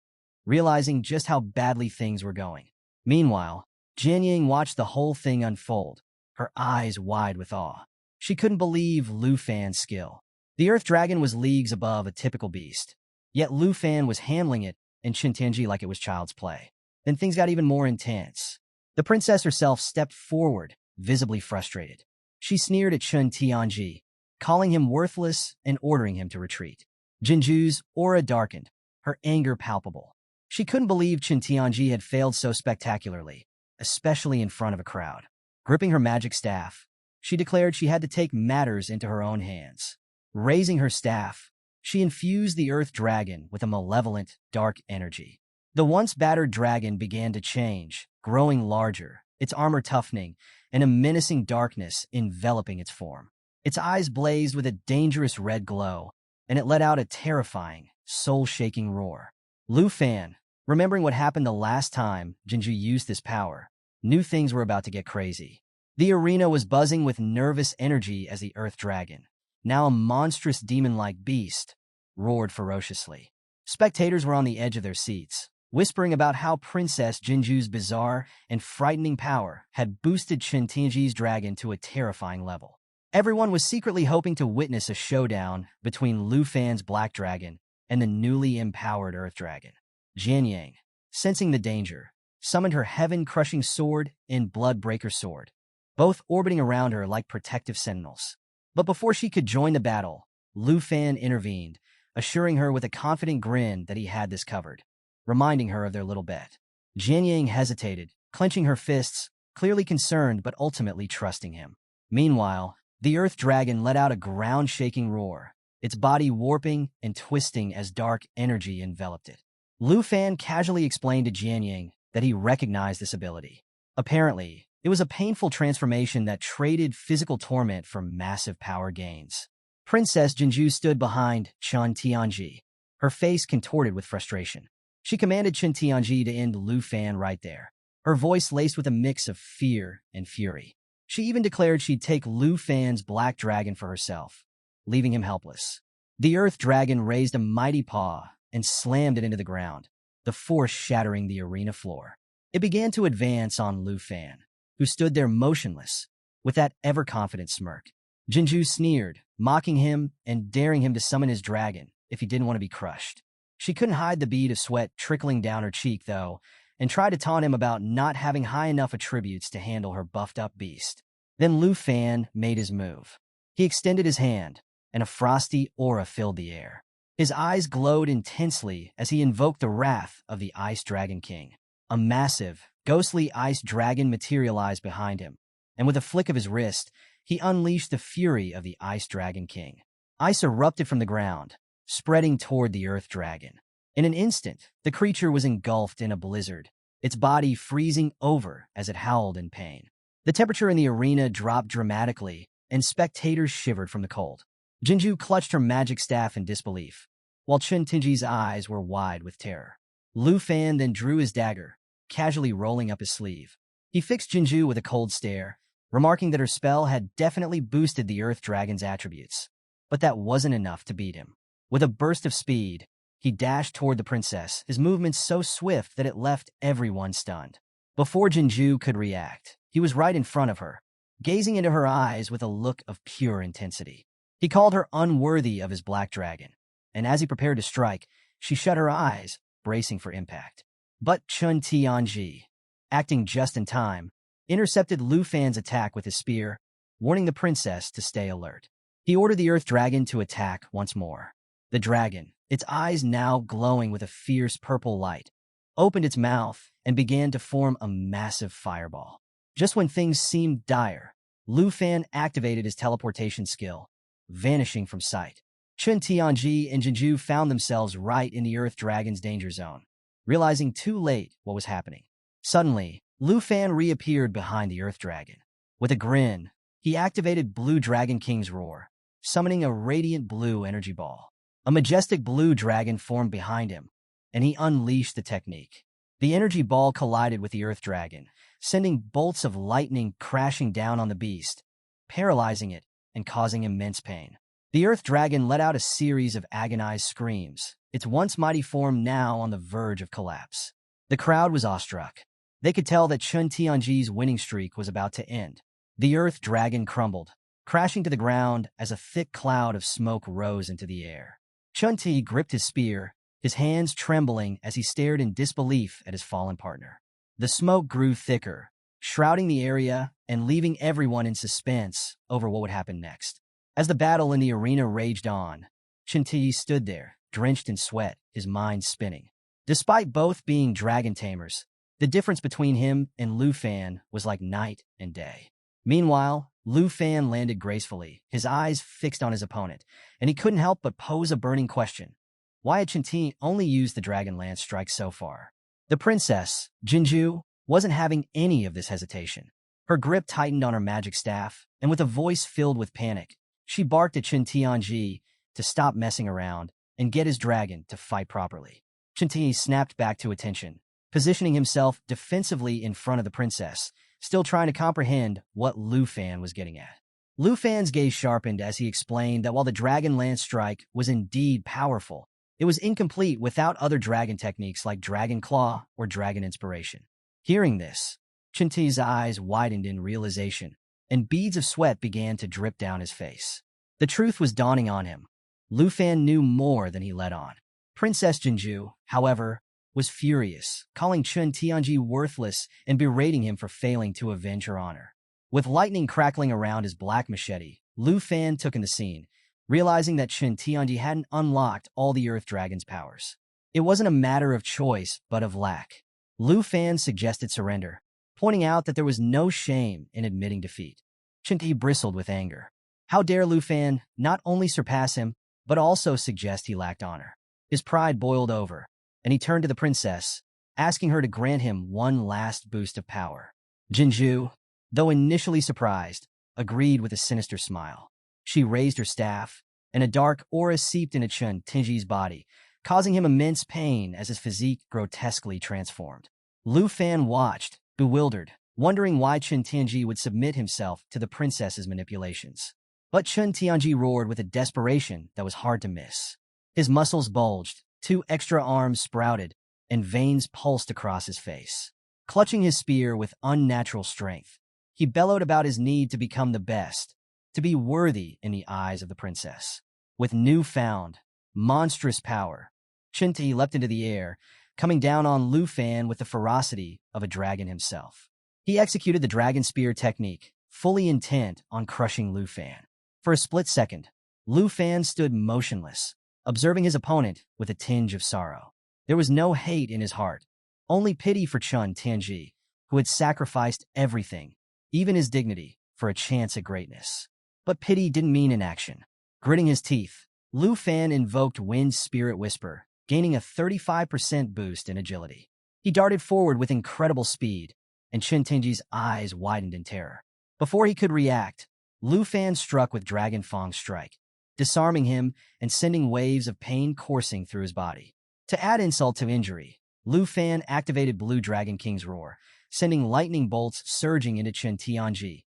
realizing just how badly things were going. Meanwhile, Jianying watched the whole thing unfold, her eyes wide with awe. She couldn't believe Lu Fan's skill. The earth dragon was leagues above a typical beast, yet Lu Fan was handling it and Chun Tianji like it was child's play. Then things got even more intense. The princess herself stepped forward, visibly frustrated. She sneered at Chun Tianji, calling him worthless and ordering him to retreat. Jinju's aura darkened, her anger palpable. She couldn't believe Chun Tianji had failed so spectacularly, especially in front of a crowd. Gripping her magic staff, she declared she had to take matters into her own hands. Raising her staff, she infused the earth dragon with a malevolent, dark energy. The once battered dragon began to change, growing larger, its armor toughening, and a menacing darkness enveloping its form. Its eyes blazed with a dangerous red glow, and it let out a terrifying, soul-shaking roar. Lu Fan, remembering what happened the last time Jinju used this power, knew things were about to get crazy. The arena was buzzing with nervous energy as the earth dragon, now a monstrous demon-like beast, roared ferociously. Spectators were on the edge of their seats, whispering about how Princess Jinju's bizarre and frightening power had boosted Chun Tianji's dragon to a terrifying level. Everyone was secretly hoping to witness a showdown between Lu Fan's black dragon and the newly empowered earth dragon. Jianying, sensing the danger, summoned her heaven-crushing sword and blood-breaker sword, both orbiting around her like protective sentinels. But before she could join the battle, Lu Fan intervened, assuring her with a confident grin that he had this covered, reminding her of their little bet. Jianying hesitated, clenching her fists, clearly concerned but ultimately trusting him. Meanwhile, the earth dragon let out a ground-shaking roar, its body warping and twisting as dark energy enveloped it. Lu Fan casually explained to Jianying that he recognized this ability. Apparently, it was a painful transformation that traded physical torment for massive power gains. Princess Jinju stood behind Chun Tianji, her face contorted with frustration. She commanded Chun Tianji to end Lu Fan right there, her voice laced with a mix of fear and fury. She even declared she'd take Lu Fan's black dragon for herself, leaving him helpless. The earth dragon raised a mighty paw and slammed it into the ground, the force shattering the arena floor. It began to advance on Lu Fan, who stood there motionless, with that ever-confident smirk. Jinju sneered, mocking him and daring him to summon his dragon if he didn't want to be crushed. She couldn't hide the bead of sweat trickling down her cheek, though, and tried to taunt him about not having high enough attributes to handle her buffed-up beast. Then Lu Fan made his move. He extended his hand, and a frosty aura filled the air. His eyes glowed intensely as he invoked the wrath of the Ice Dragon King. A massive, ghostly ice dragon materialized behind him, and with a flick of his wrist, he unleashed the fury of the Ice Dragon King. Ice erupted from the ground, spreading toward the Earth Dragon. In an instant, the creature was engulfed in a blizzard, its body freezing over as it howled in pain. The temperature in the arena dropped dramatically, and spectators shivered from the cold. Jinju clutched her magic staff in disbelief, while Chun Tinji's eyes were wide with terror. Lu Fan then drew his dagger, casually rolling up his sleeve. He fixed Jinju with a cold stare, remarking that her spell had definitely boosted the Earth Dragon's attributes. But that wasn't enough to beat him. With a burst of speed, he dashed toward the princess, his movements so swift that it left everyone stunned. Before Jinju could react, he was right in front of her, gazing into her eyes with a look of pure intensity. He called her unworthy of his black dragon, and as he prepared to strike, she shut her eyes, bracing for impact. But Chun Tianji, acting just in time, intercepted Lu Fan's attack with his spear, warning the princess to stay alert. He ordered the Earth Dragon to attack once more. The dragon, its eyes now glowing with a fierce purple light, opened its mouth and began to form a massive fireball. Just when things seemed dire, Lu Fan activated his teleportation skill, vanishing from sight. Chun Tianji and Jinju found themselves right in the Earth Dragon's danger zone, realizing too late what was happening. Suddenly, Lu Fan reappeared behind the Earth Dragon. With a grin, he activated Blue Dragon King's Roar, summoning a radiant blue energy ball. A majestic blue dragon formed behind him, and he unleashed the technique. The energy ball collided with the Earth Dragon, sending bolts of lightning crashing down on the beast, paralyzing it and causing immense pain. The Earth Dragon let out a series of agonized screams, its once mighty form now on the verge of collapse. The crowd was awestruck. They could tell that Chun Tianji's winning streak was about to end. The Earth Dragon crumbled, crashing to the ground as a thick cloud of smoke rose into the air. Chun Ti gripped his spear, his hands trembling as he stared in disbelief at his fallen partner. The smoke grew thicker, shrouding the area and leaving everyone in suspense over what would happen next. As the battle in the arena raged on, Chun Ti stood there, drenched in sweat, his mind spinning. Despite both being dragon tamers, the difference between him and Lu Fan was like night and day. Meanwhile, Lu Fan landed gracefully, his eyes fixed on his opponent, and he couldn't help but pose a burning question. Why had Chun Ti only used the Dragon Lance strike so far? The princess, Jinju, wasn't having any of this hesitation. Her grip tightened on her magic staff, and with a voice filled with panic, she barked at Chun Tianji to stop messing around and get his dragon to fight properly. Chun Ti snapped back to attention, positioning himself defensively in front of the princess, still trying to comprehend what Lu Fan was getting at. Lu Fan's gaze sharpened as he explained that while the Dragon Lance strike was indeed powerful, it was incomplete without other dragon techniques like Dragon Claw or Dragon Inspiration. Hearing this, Chun Ti's eyes widened in realization, and beads of sweat began to drip down his face. The truth was dawning on him. Lu Fan knew more than he let on. Princess Jinju, however, was furious, calling Chun Tianji worthless and berating him for failing to avenge her honor. With lightning crackling around his black machete, Lu Fan took in the scene, realizing that Chun Tianji hadn't unlocked all the Earth Dragon's powers. It wasn't a matter of choice, but of lack. Lu Fan suggested surrender, pointing out that there was no shame in admitting defeat. Chun Ti bristled with anger. How dare Lu Fan not only surpass him, but also suggest he lacked honor? His pride boiled over, and he turned to the princess, asking her to grant him one last boost of power. Jinju, though initially surprised, agreed with a sinister smile. She raised her staff, and a dark aura seeped into Chun Tianji's body, causing him immense pain as his physique grotesquely transformed. Lu Fan watched, bewildered, wondering why Chun Tianji would submit himself to the princess's manipulations. But Chun Tianji roared with a desperation that was hard to miss. His muscles bulged, 2 extra arms sprouted, and veins pulsed across his face. Clutching his spear with unnatural strength, he bellowed about his need to become the best, to be worthy in the eyes of the princess. With newfound, monstrous power, Chun Ti leapt into the air, coming down on Lu Fan with the ferocity of a dragon himself. He executed the dragon spear technique, fully intent on crushing Lu Fan. For a split second, Lu Fan stood motionless, observing his opponent with a tinge of sorrow. There was no hate in his heart, only pity for Chun Tianji, who had sacrificed everything, even his dignity, for a chance at greatness. But pity didn't mean inaction. Gritting his teeth, Lu Fan invoked Wind's Spirit Whisper, gaining a 35% boost in agility. He darted forward with incredible speed, and Chen Tingji's eyes widened in terror. Before he could react, Lu Fan struck with Dragon Fang's strike, disarming him and sending waves of pain coursing through his body. To add insult to injury, Lu Fan activated Blue Dragon King's Roar, sending lightning bolts surging into Chen Tianji,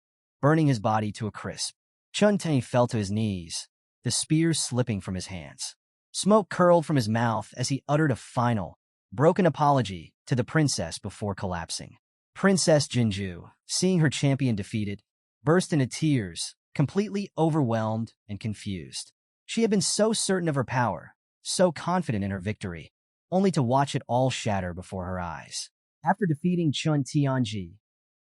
burning his body to a crisp. Chen Tianji fell to his knees, the spear slipping from his hands. Smoke curled from his mouth as he uttered a final, broken apology to the princess before collapsing. Princess Jinju, seeing her champion defeated, burst into tears, completely overwhelmed and confused. She had been so certain of her power, so confident in her victory, only to watch it all shatter before her eyes. After defeating Chen Tianji,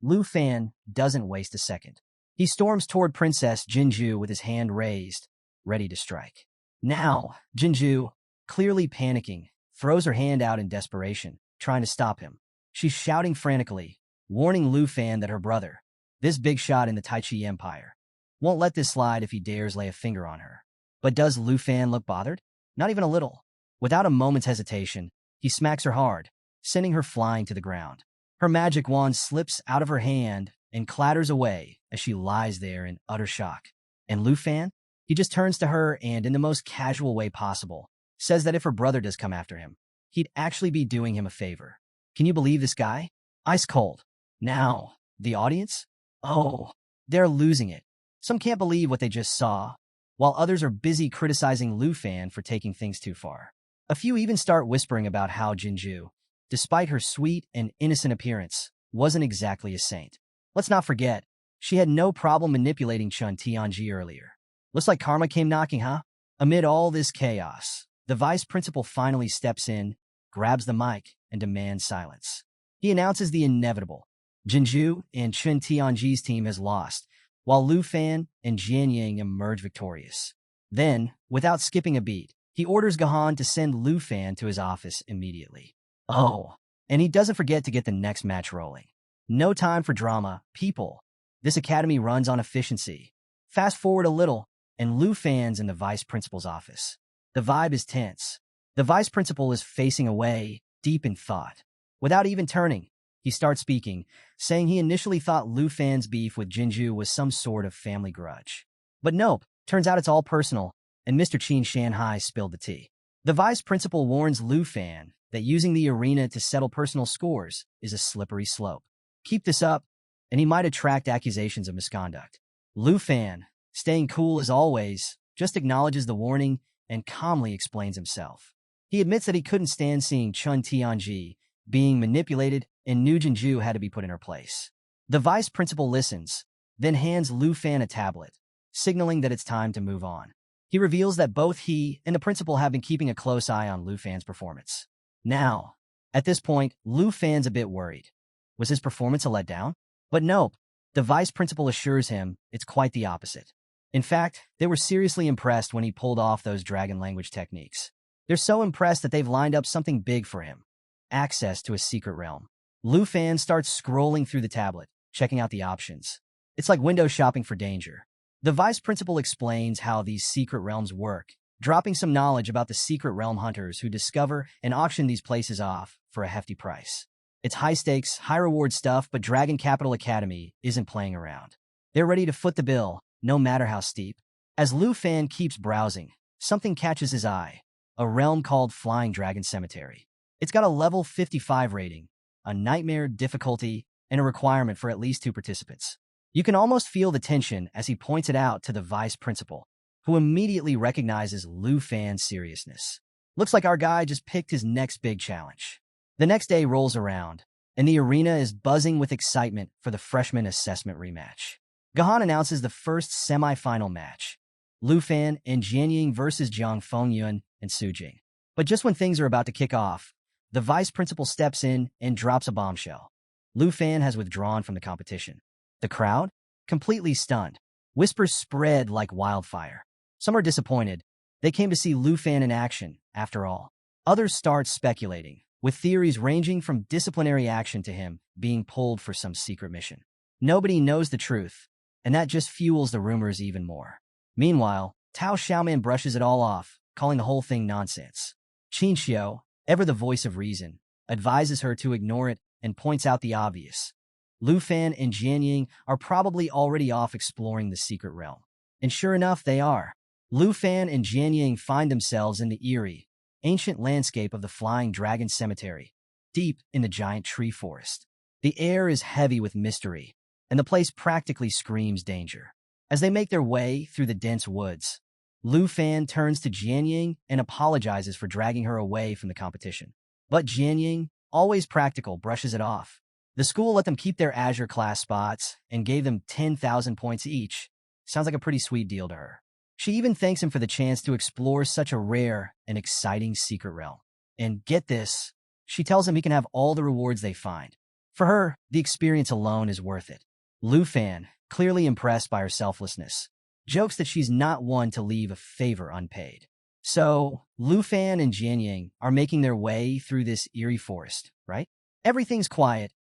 Lu Fan doesn't waste a second. He storms toward Princess Jinju with his hand raised, ready to strike. Now, Jinju, clearly panicking, throws her hand out in desperation, trying to stop him. She's shouting frantically, warning Lu Fan that her brother, this big shot in the Tai Chi Empire, won't let this slide if he dares lay a finger on her. But does Lu Fan look bothered? Not even a little. Without a moment's hesitation, he smacks her hard, sending her flying to the ground. Her magic wand slips out of her hand and clatters away as she lies there in utter shock. And Lu Fan? He just turns to her and, in the most casual way possible, says that if her brother does come after him, he'd actually be doing him a favor. Can you believe this guy? Ice cold. Now, the audience? Oh, they're losing it. Some can't believe what they just saw, while others are busy criticizing Lu Fan for taking things too far. A few even start whispering about how Jinju, despite her sweet and innocent appearance, wasn't exactly a saint. Let's not forget, she had no problem manipulating Chen Tianji earlier. Looks like karma came knocking, huh? Amid all this chaos, the vice principal finally steps in, grabs the mic, and demands silence. He announces the inevitable. Jinju and Chen Tianji's team has lost, while Lu Fan and Jian Yang emerge victorious. Then, without skipping a beat, he orders Gahan to send Lu Fan to his office immediately. Oh, and he doesn't forget to get the next match rolling. No time for drama, people. This academy runs on efficiency. Fast forward a little, and Lu Fan's in the vice principal's office. The vibe is tense. The vice principal is facing away, deep in thought. Without even turning, he starts speaking, saying he initially thought Lu Fan's beef with Jinju was some sort of family grudge. But nope, turns out it's all personal, and Mr. Qin Shanhai spilled the tea. The vice principal warns Lu Fan that using the arena to settle personal scores is a slippery slope. Keep this up, and he might attract accusations of misconduct. Lu Fan, staying cool as always, just acknowledges the warning and calmly explains himself. He admits that he couldn't stand seeing Chen Tianji being manipulated and New Jinju had to be put in her place. The vice principal listens, then hands Lu Fan a tablet, signaling that it's time to move on. He reveals that both he and the principal have been keeping a close eye on Lu Fan's performance. Now, at this point, Lu Fan's a bit worried. Was his performance a letdown? But nope, the vice principal assures him it's quite the opposite. In fact, they were seriously impressed when he pulled off those dragon language techniques. They're so impressed that they've lined up something big for him. Access to a secret realm. Lu Fan starts scrolling through the tablet, checking out the options. It's like window shopping for danger. The vice principal explains how these secret realms work, dropping some knowledge about the secret realm hunters who discover and auction these places off for a hefty price. It's high-stakes, high-reward stuff, but Dragon Capital Academy isn't playing around. They're ready to foot the bill, no matter how steep. As Lu Fan keeps browsing, something catches his eye. A realm called Flying Dragon Cemetery. It's got a level 55 rating, a nightmare difficulty, and a requirement for at least 2 participants. You can almost feel the tension as he points it out to the vice principal, who immediately recognizes Lu Fan's seriousness. Looks like our guy just picked his next big challenge. The next day rolls around, and the arena is buzzing with excitement for the freshman assessment rematch. Gahan announces the first semi-final match, Lu Fan and Jianying versus Jiang Fengyun and Su Jing. But just when things are about to kick off, the vice principal steps in and drops a bombshell. Lu Fan has withdrawn from the competition. The crowd? Completely stunned. Whispers spread like wildfire. Some are disappointed. They came to see Lu Fan in action, after all. Others start speculating, with theories ranging from disciplinary action to him being pulled for some secret mission. Nobody knows the truth, and that just fuels the rumors even more. Meanwhile, Tao Xiaoman brushes it all off, calling the whole thing nonsense. Qin Xiao, ever the voice of reason, advises her to ignore it and points out the obvious. Lu Fan and Jian Ying are probably already off exploring the secret realm. And sure enough, they are. Lu Fan and Jian Ying find themselves in the eerie, ancient landscape of the Flying Dragon Cemetery, deep in the giant tree forest. The air is heavy with mystery, and the place practically screams danger. As they make their way through the dense woods, Lu Fan turns to Jian Ying and apologizes for dragging her away from the competition. But Jian Ying, always practical, brushes it off. The school let them keep their Azure class spots and gave them 10,000 points each. Sounds like a pretty sweet deal to her. She even thanks him for the chance to explore such a rare and exciting secret realm. And get this, she tells him he can have all the rewards they find. For her, the experience alone is worth it. Lu Fan, clearly impressed by her selflessness, jokes that she's not one to leave a favor unpaid. So, Lu Fan and Jian Ying are making their way through this eerie forest, right? Everything's quiet,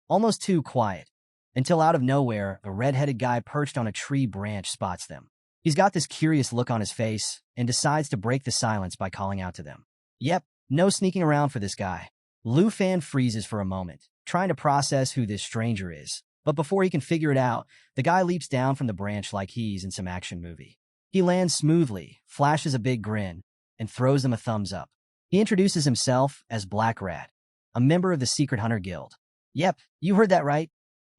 almost too quiet, until out of nowhere, a red-headed guy perched on a tree branch spots them. He's got this curious look on his face and decides to break the silence by calling out to them. Yep, no sneaking around for this guy. Lu Fan freezes for a moment, trying to process who this stranger is. But before he can figure it out, the guy leaps down from the branch like he's in some action movie. He lands smoothly, flashes a big grin, and throws them a thumbs up. He introduces himself as Black Rat, a member of the Secret Hunter Guild. Yep, you heard that right.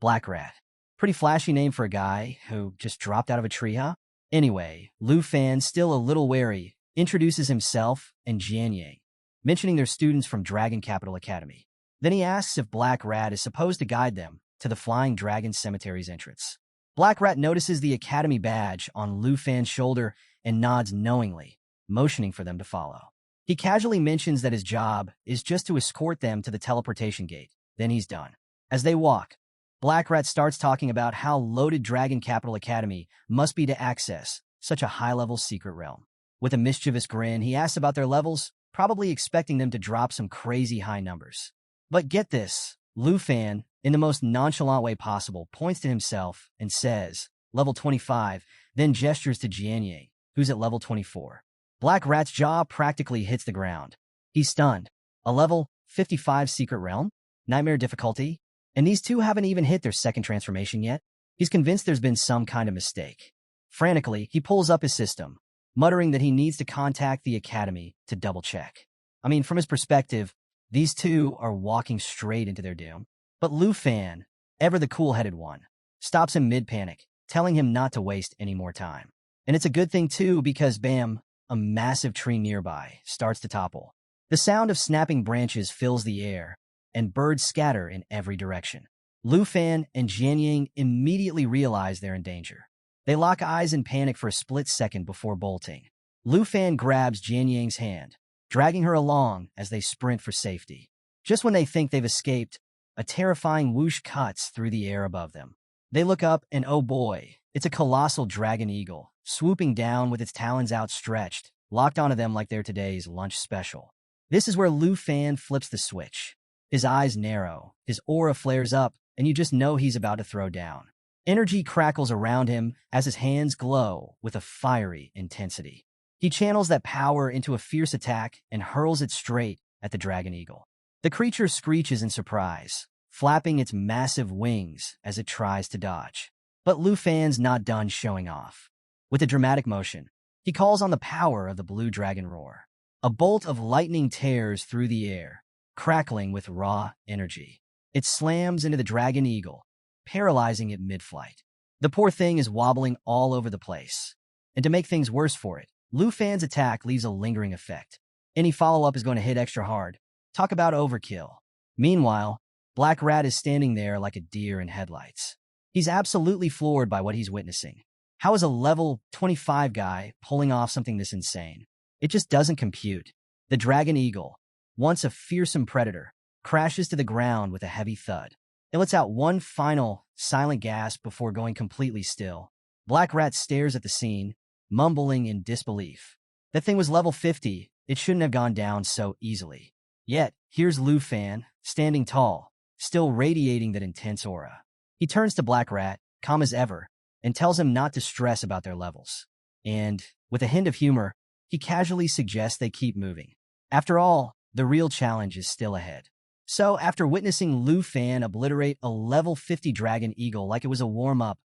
Black Rat. Pretty flashy name for a guy who just dropped out of a tree, huh? Anyway, Lu Fan, still a little wary, introduces himself and Jian Ying, mentioning they're students from Dragon Capital Academy. Then he asks if Black Rat is supposed to guide them to the Flying Dragon Cemetery's entrance. Black Rat notices the Academy badge on Lu Fan's shoulder and nods knowingly, motioning for them to follow. He casually mentions that his job is just to escort them to the teleportation gate. Then he's done. As they walk, Black Rat starts talking about how loaded Dragon Capital Academy must be to access such a high-level secret realm. With a mischievous grin, he asks about their levels, probably expecting them to drop some crazy high numbers. But get this, Lu Fan, in the most nonchalant way possible, points to himself and says, level 25, then gestures to Jian Ying, who's at level 24. Black Rat's jaw practically hits the ground. He's stunned. A level 55 secret realm? Nightmare difficulty? And these two haven't even hit their second transformation yet? He's convinced there's been some kind of mistake. Frantically, he pulls up his system, muttering that he needs to contact the Academy to double-check. I mean, from his perspective, these two are walking straight into their doom. But Lu Fan, ever the cool-headed one, stops him mid-panic, telling him not to waste any more time. And it's a good thing, too, because bam, a massive tree nearby starts to topple. The sound of snapping branches fills the air, and birds scatter in every direction. Lu Fan and Jian Ying immediately realize they're in danger. They lock eyes in panic for a split second before bolting. Lu Fan grabs Jian Ying's hand, dragging her along as they sprint for safety. Just when they think they've escaped, a terrifying whoosh cuts through the air above them. They look up and oh boy, it's a colossal dragon eagle, swooping down with its talons outstretched, locked onto them like they're today's lunch special. This is where Lu Fan flips the switch. His eyes narrow, his aura flares up, and you just know he's about to throw down. Energy crackles around him as his hands glow with a fiery intensity. He channels that power into a fierce attack and hurls it straight at the dragon eagle. The creature screeches in surprise, flapping its massive wings as it tries to dodge. But Lu Fan's not done showing off. With a dramatic motion, he calls on the power of the blue dragon roar. A bolt of lightning tears through the air, crackling with raw energy. It slams into the dragon eagle, paralyzing it mid-flight. The poor thing is wobbling all over the place. And to make things worse for it, Lu Fan's attack leaves a lingering effect. Any follow-up is going to hit extra hard. Talk about overkill. Meanwhile, Black Rat is standing there like a deer in headlights. He's absolutely floored by what he's witnessing. How is a level 25 guy pulling off something this insane? It just doesn't compute. The dragon eagle, once a fearsome predator, crashes to the ground with a heavy thud. It lets out one final, silent gasp before going completely still. Black Rat stares at the scene, mumbling in disbelief. That thing was level 50. It shouldn't have gone down so easily. Yet, here's Lu Fan, standing tall, still radiating that intense aura. He turns to Black Rat, calm as ever, and tells him not to stress about their levels. And With a hint of humor, he casually suggests they keep moving. After all, the real challenge is still ahead. So, after witnessing Lu Fan obliterate a level 50 dragon eagle like it was a warm-up,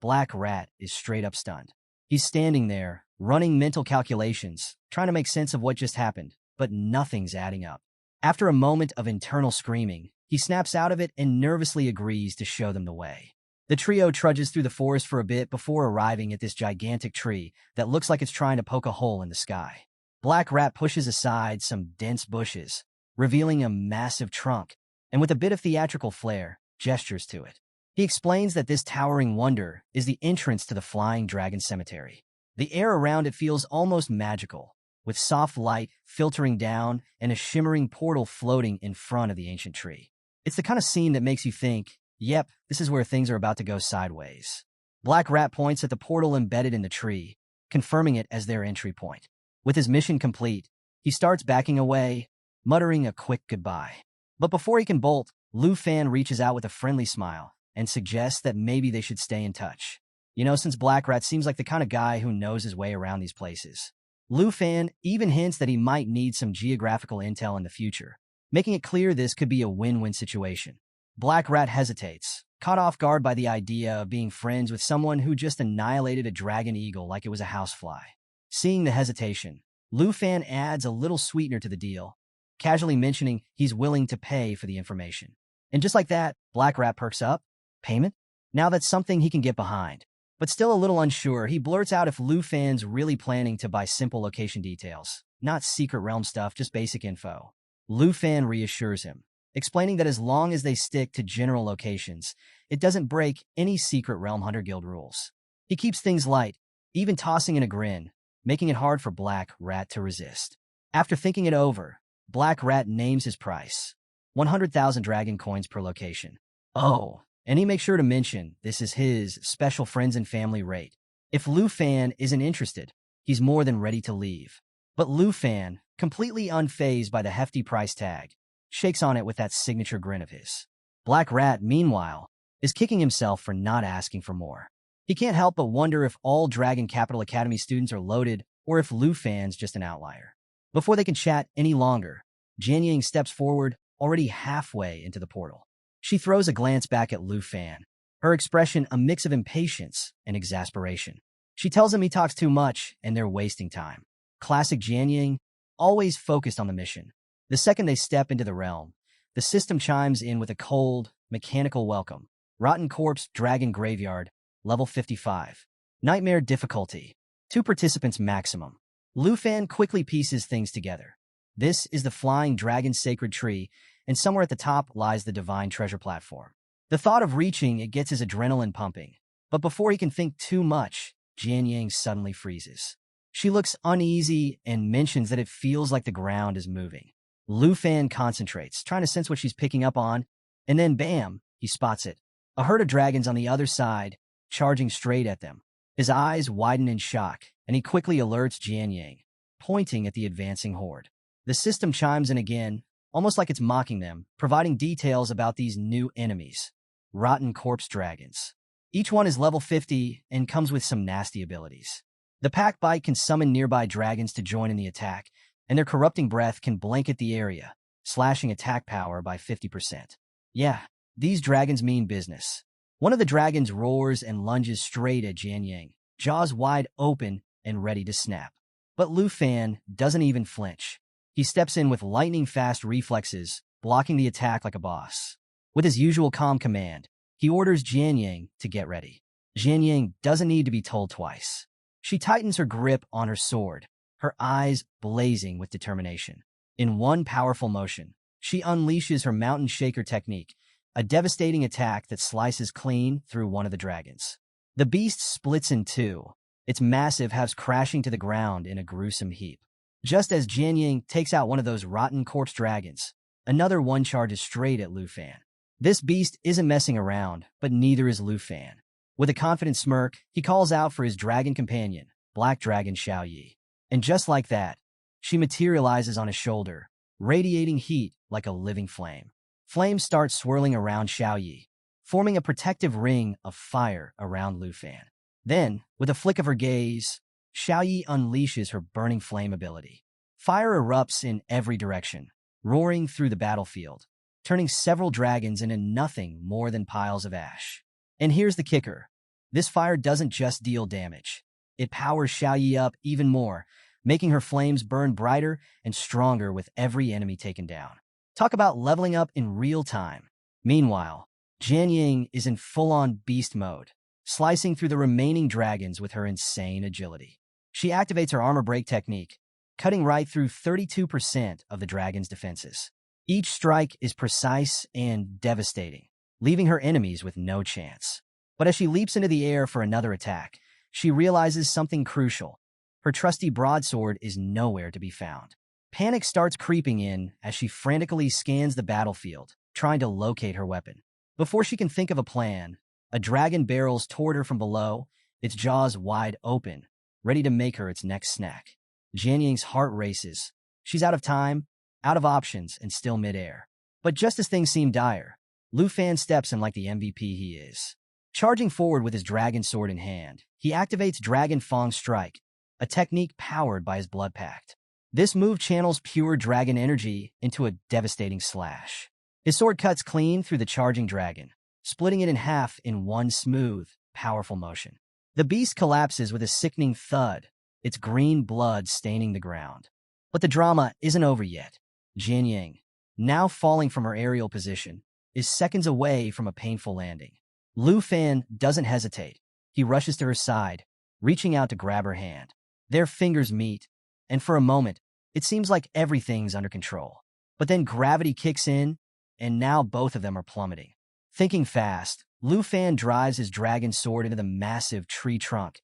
Black Rat is straight up stunned. He's standing there, running mental calculations, trying to make sense of what just happened, but nothing's adding up. After a moment of internal screaming, he snaps out of it and nervously agrees to show them the way. The trio trudges through the forest for a bit before arriving at this gigantic tree that looks like it's trying to poke a hole in the sky. Black Rat pushes aside some dense bushes, revealing a massive trunk, and with a bit of theatrical flair, gestures to it. He explains that this towering wonder is the entrance to the Flying Dragon Cemetery. The air around it feels almost magical, with soft light filtering down and a shimmering portal floating in front of the ancient tree. It's the kind of scene that makes you think, yep, this is where things are about to go sideways. Black Rat points at the portal embedded in the tree, confirming it as their entry point. With his mission complete, he starts backing away, muttering a quick goodbye. But before he can bolt, Lu Fan reaches out with a friendly smile and suggests that maybe they should stay in touch. Since Black Rat seems like the kind of guy who knows his way around these places. Lu Fan even hints that he might need some geographical intel in the future, making it clear this could be a win-win situation. Black Rat hesitates, caught off guard by the idea of being friends with someone who just annihilated a dragon eagle like it was a housefly. Seeing the hesitation, Lu Fan adds a little sweetener to the deal, casually mentioning he's willing to pay for the information. And just like that, Black Rat perks up. Payment? Now that's something he can get behind. But still a little unsure, he blurts out if Lu Fan's really planning to buy simple location details. Not secret realm stuff, just basic info. Lu Fan reassures him, explaining that as long as they stick to general locations, it doesn't break any secret realm Hunter Guild rules. He keeps things light, even tossing in a grin, making it hard for Black Rat to resist. After thinking it over, Black Rat names his price, 100,000 dragon coins per location. Oh, and he makes sure to mention this is his special friends and family rate. If Lu Fan isn't interested, he's more than ready to leave. But Lu Fan, completely unfazed by the hefty price tag, shakes on it with that signature grin of his. Black Rat, meanwhile, is kicking himself for not asking for more. He can't help but wonder if all Dragon Capital Academy students are loaded or if Lu Fan's just an outlier. Before they can chat any longer, Jianying steps forward, already halfway into the portal. She throws a glance back at Lu Fan, her expression a mix of impatience and exasperation. She tells him he talks too much and they're wasting time. Classic Jianying, always focused on the mission. The second they step into the realm, the system chimes in with a cold, mechanical welcome. Rotten Corpse Dragon Graveyard, level 55. Nightmare difficulty, 2 participants maximum. Lu Fan quickly pieces things together. This is the Flying Dragon Sacred Tree, and somewhere at the top lies the Divine Treasure Platform. The thought of reaching it gets his adrenaline pumping, but before he can think too much, Jianying suddenly freezes. She looks uneasy and mentions that it feels like the ground is moving. Lu Fan concentrates, trying to sense what she's picking up on, and then bam, he spots it. A herd of dragons on the other side, charging straight at them. His eyes widen in shock, and he quickly alerts Jianying, pointing at the advancing horde. The system chimes in again, almost like it's mocking them, providing details about these new enemies. Rotten Corpse Dragons. Each one is level 50 and comes with some nasty abilities. The Pack Bite can summon nearby dragons to join in the attack, and their corrupting breath can blanket the area, slashing attack power by 50%. Yeah, these dragons mean business. One of the dragons roars and lunges straight at Jianying, jaws wide open and ready to snap. But Lu Fan doesn't even flinch. He steps in with lightning-fast reflexes, blocking the attack like a boss. With his usual calm command, he orders Jianying to get ready. Jianying doesn't need to be told twice. She tightens her grip on her sword, her eyes blazing with determination. In one powerful motion, she unleashes her Mountain Shaker technique, a devastating attack that slices clean through one of the dragons. The beast splits in two, its massive halves crashing to the ground in a gruesome heap. Just as Jianying takes out one of those rotten corpse dragons, another one charges straight at Lu Fan. This beast isn't messing around, but neither is Lu Fan. With a confident smirk, he calls out for his dragon companion, Black Dragon Xiaoyi. And just like that, she materializes on his shoulder, radiating heat like a living flame. Flames start swirling around Xiaoyi, forming a protective ring of fire around Lu Fan. Then, with a flick of her gaze, Xiaoyi unleashes her burning flame ability. Fire erupts in every direction, roaring through the battlefield, turning several dragons into nothing more than piles of ash. And here's the kicker. This fire doesn't just deal damage. It powers Xiaoyi up even more, making her flames burn brighter and stronger with every enemy taken down. Talk about leveling up in real time. Meanwhile, Jianying is in full-on beast mode, slicing through the remaining dragons with her insane agility. She activates her armor break technique, cutting right through 32% of the dragon's defenses. Each strike is precise and devastating, leaving her enemies with no chance. But as she leaps into the air for another attack, she realizes something crucial. Her trusty broadsword is nowhere to be found. Panic starts creeping in as she frantically scans the battlefield, trying to locate her weapon. Before she can think of a plan, a dragon barrels toward her from below, its jaws wide open, ready to make her its next snack. Jianying's heart races. She's out of time, out of options, and still midair. But just as things seem dire, Lu Fan steps in like the MVP he is. Charging forward with his dragon sword in hand, he activates Dragon Fang Strike, a technique powered by his blood pact. This move channels pure dragon energy into a devastating slash. His sword cuts clean through the charging dragon, splitting it in half in one smooth, powerful motion. The beast collapses with a sickening thud, its green blood staining the ground. But the drama isn't over yet. Jianying, now falling from her aerial position, is seconds away from a painful landing. Lu Fan doesn't hesitate. He rushes to her side, reaching out to grab her hand. Their fingers meet, and for a moment, it seems like everything's under control. But then gravity kicks in, and now both of them are plummeting. Thinking fast, Lu Fan drives his dragon sword into the massive tree trunk,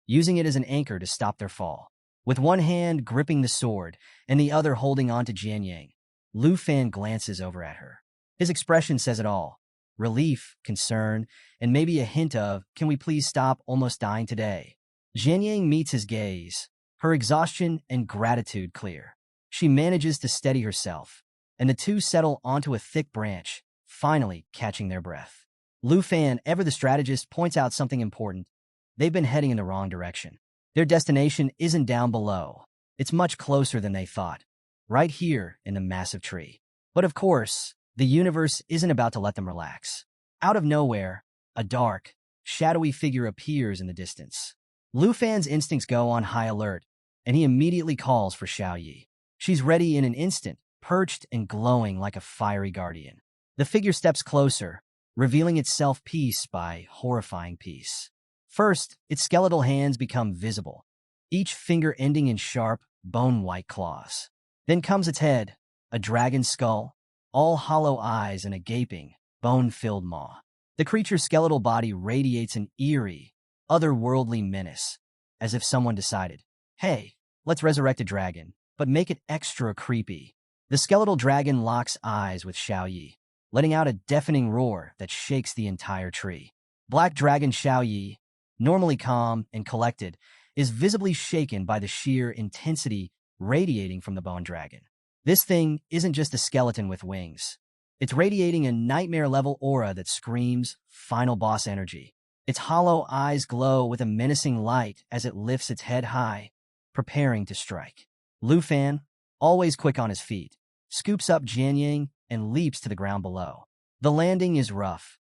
using it as an anchor to stop their fall. With one hand gripping the sword and the other holding on to Jianying, Lu Fan glances over at her. His expression says it all. Relief, concern, and maybe a hint of, can we please stop almost dying today? Jianying meets his gaze, her exhaustion and gratitude clear. She manages to steady herself, and the two settle onto a thick branch, finally catching their breath. Lu Fan, ever the strategist, points out something important. They've been heading in the wrong direction. Their destination isn't down below. It's much closer than they thought, right here in the massive tree. But of course, the universe isn't about to let them relax. Out of nowhere, a dark, shadowy figure appears in the distance. Lu Fan's instincts go on high alert, and he immediately calls for Xiaoyi. She's ready in an instant, perched and glowing like a fiery guardian. The figure steps closer, revealing itself piece by horrifying piece. First, its skeletal hands become visible, each finger ending in sharp, bone-white claws. Then comes its head, a dragon's skull, all hollow eyes and a gaping, bone-filled maw. The creature's skeletal body radiates an eerie, otherworldly menace, as if someone decided, hey, let's resurrect a dragon, but make it extra creepy. The skeletal dragon locks eyes with Xiaoyi, letting out a deafening roar that shakes the entire tree. Black Dragon Xiaoyi, normally calm and collected, is visibly shaken by the sheer intensity radiating from the bone dragon. This thing isn't just a skeleton with wings. It's radiating a nightmare-level aura that screams final boss energy. Its hollow eyes glow with a menacing light as it lifts its head high, preparing to strike. Lu Fan, always quick on his feet, scoops up Jianying and leaps to the ground below. The landing is rough.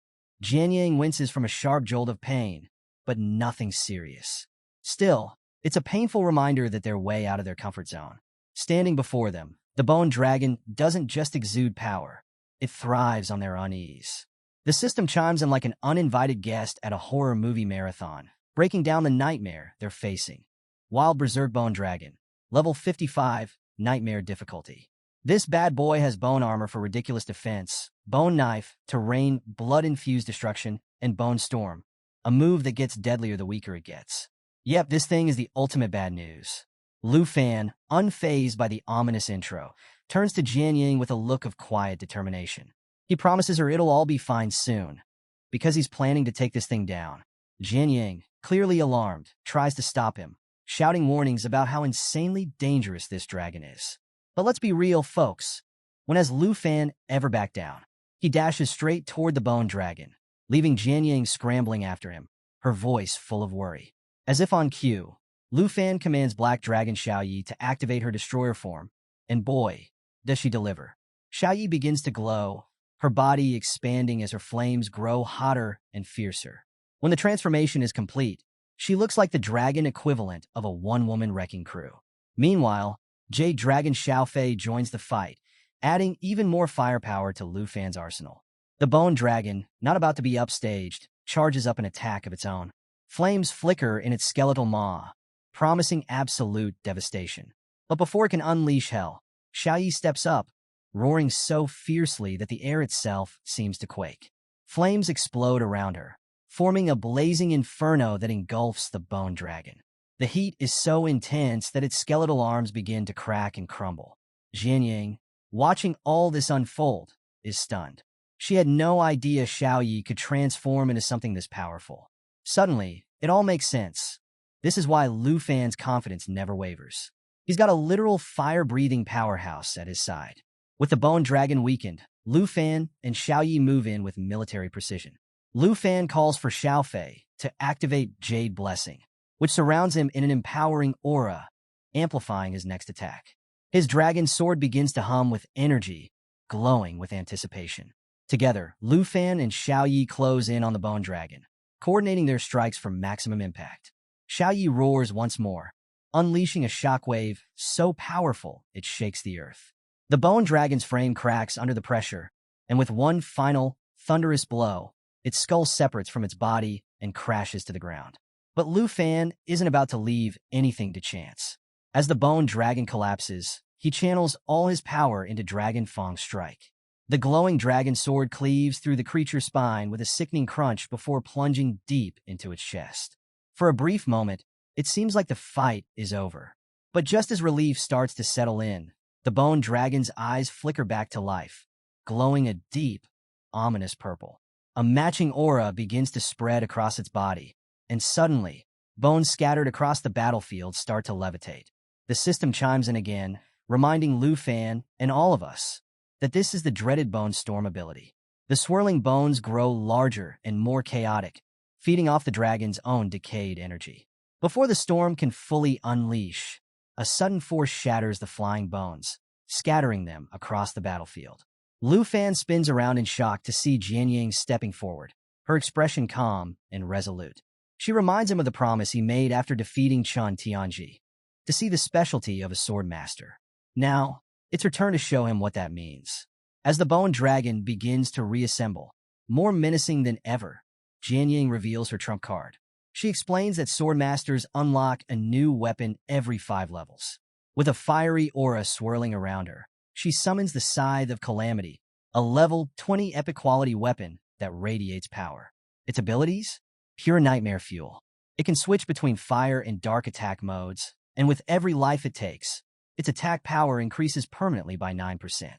Jianying winces from a sharp jolt of pain, but nothing serious. Still, it's a painful reminder that they're way out of their comfort zone. Standing before them, the bone dragon doesn't just exude power. It thrives on their unease. The system chimes in like an uninvited guest at a horror movie marathon, breaking down the nightmare they're facing. Wild Berserk Bone Dragon, level 55, nightmare difficulty. This bad boy has bone armor for ridiculous defense, bone knife to rain blood-infused destruction, and bone storm, a move that gets deadlier the weaker it gets. Yep, this thing is the ultimate bad news. Lu Fan, unfazed by the ominous intro, turns to Jianying with a look of quiet determination. He promises her it'll all be fine soon, because he's planning to take this thing down. Jianying, clearly alarmed, tries to stop him, shouting warnings about how insanely dangerous this dragon is. But let's be real, folks. When has Lu Fan ever backed down? He dashes straight toward the bone dragon, leaving Jianying scrambling after him, her voice full of worry. As if on cue, Lu Fan commands Black Dragon Xiaoyi to activate her destroyer form, and boy, does she deliver. Xiaoyi begins to glow, her body expanding as her flames grow hotter and fiercer. When the transformation is complete, she looks like the dragon equivalent of a one-woman wrecking crew. Meanwhile, Jade Dragon Xiaofei joins the fight, adding even more firepower to Lu Fan's arsenal. The Bone Dragon, not about to be upstaged, charges up an attack of its own. Flames flicker in its skeletal maw, promising absolute devastation. But before it can unleash hell, Xiaoyi steps up, roaring so fiercely that the air itself seems to quake. Flames explode around her, forming a blazing inferno that engulfs the Bone Dragon. The heat is so intense that its skeletal arms begin to crack and crumble. Jianying, watching all this unfold, is stunned. She had no idea Xiaoyi could transform into something this powerful. Suddenly, it all makes sense. This is why Lu Fan's confidence never wavers. He's got a literal fire-breathing powerhouse at his side. With the Bone Dragon weakened, Lu Fan and Xiaoyi move in with military precision. Lu Fan calls for Xiaofei to activate Jade Blessing, which surrounds him in an empowering aura, amplifying his next attack. His dragon sword begins to hum with energy, glowing with anticipation. Together, Lu Fan and Xiaoyi close in on the Bone Dragon, coordinating their strikes for maximum impact. Xiaoyi roars once more, unleashing a shockwave so powerful it shakes the earth. The Bone Dragon's frame cracks under the pressure, and with one final, thunderous blow, its skull separates from its body and crashes to the ground. But Lu Fan isn't about to leave anything to chance. As the Bone Dragon collapses, he channels all his power into Dragon Fang Strike. The glowing dragon sword cleaves through the creature's spine with a sickening crunch before plunging deep into its chest. For a brief moment, it seems like the fight is over. But just as relief starts to settle in, the Bone Dragon's eyes flicker back to life, glowing a deep, ominous purple. A matching aura begins to spread across its body, and suddenly, bones scattered across the battlefield start to levitate. The system chimes in again, reminding Lu Fan and all of us that this is the dreaded Bone Storm ability. The swirling bones grow larger and more chaotic, feeding off the dragon's own decayed energy. Before the storm can fully unleash, a sudden force shatters the flying bones, scattering them across the battlefield. Lu Fan spins around in shock to see Jianying stepping forward, her expression calm and resolute. She reminds him of the promise he made after defeating Chen Tianji, to see the specialty of a sword master. Now, it's her turn to show him what that means. As the Bone Dragon begins to reassemble, more menacing than ever, Jianying reveals her trump card. She explains that sword masters unlock a new weapon every 5 levels. With a fiery aura swirling around her, she summons the Scythe of Calamity, a level 20 epic quality weapon that radiates power. Its abilities? Pure nightmare fuel. It can switch between fire and dark attack modes, and with every life it takes, its attack power increases permanently by 9%.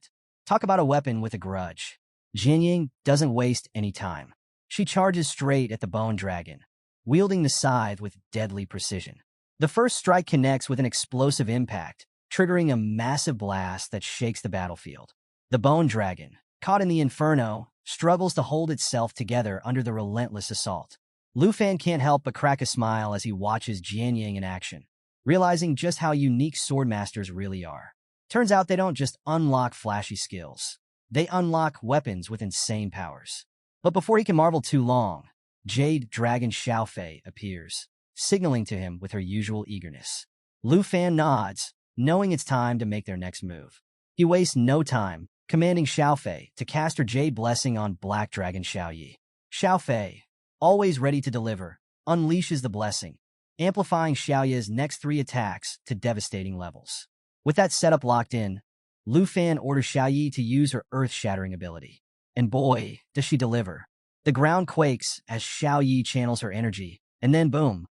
Talk about a weapon with a grudge. Jianying doesn't waste any time. She charges straight at the Bone Dragon, wielding the scythe with deadly precision. The first strike connects with an explosive impact, triggering a massive blast that shakes the battlefield. The Bone Dragon, caught in the inferno, struggles to hold itself together under the relentless assault. Lu Fan can't help but crack a smile as he watches Jianying in action, realizing just how unique swordmasters really are. Turns out they don't just unlock flashy skills. They unlock weapons with insane powers. But before he can marvel too long, Jade Dragon Xiaofei appears, signaling to him with her usual eagerness. Lu Fan nods, knowing it's time to make their next move. He wastes no time, commanding Xiaofei to cast her Jade Blessing on Black Dragon Xiaoyi. Xiaofei, always ready to deliver, unleashes the blessing, amplifying Xiaoyi's next 3 attacks to devastating levels. With that setup locked in, Lu Fan orders Xiaoyi to use her earth-shattering ability. And boy, does she deliver. The ground quakes as Xiaoyi channels her energy, and then boom,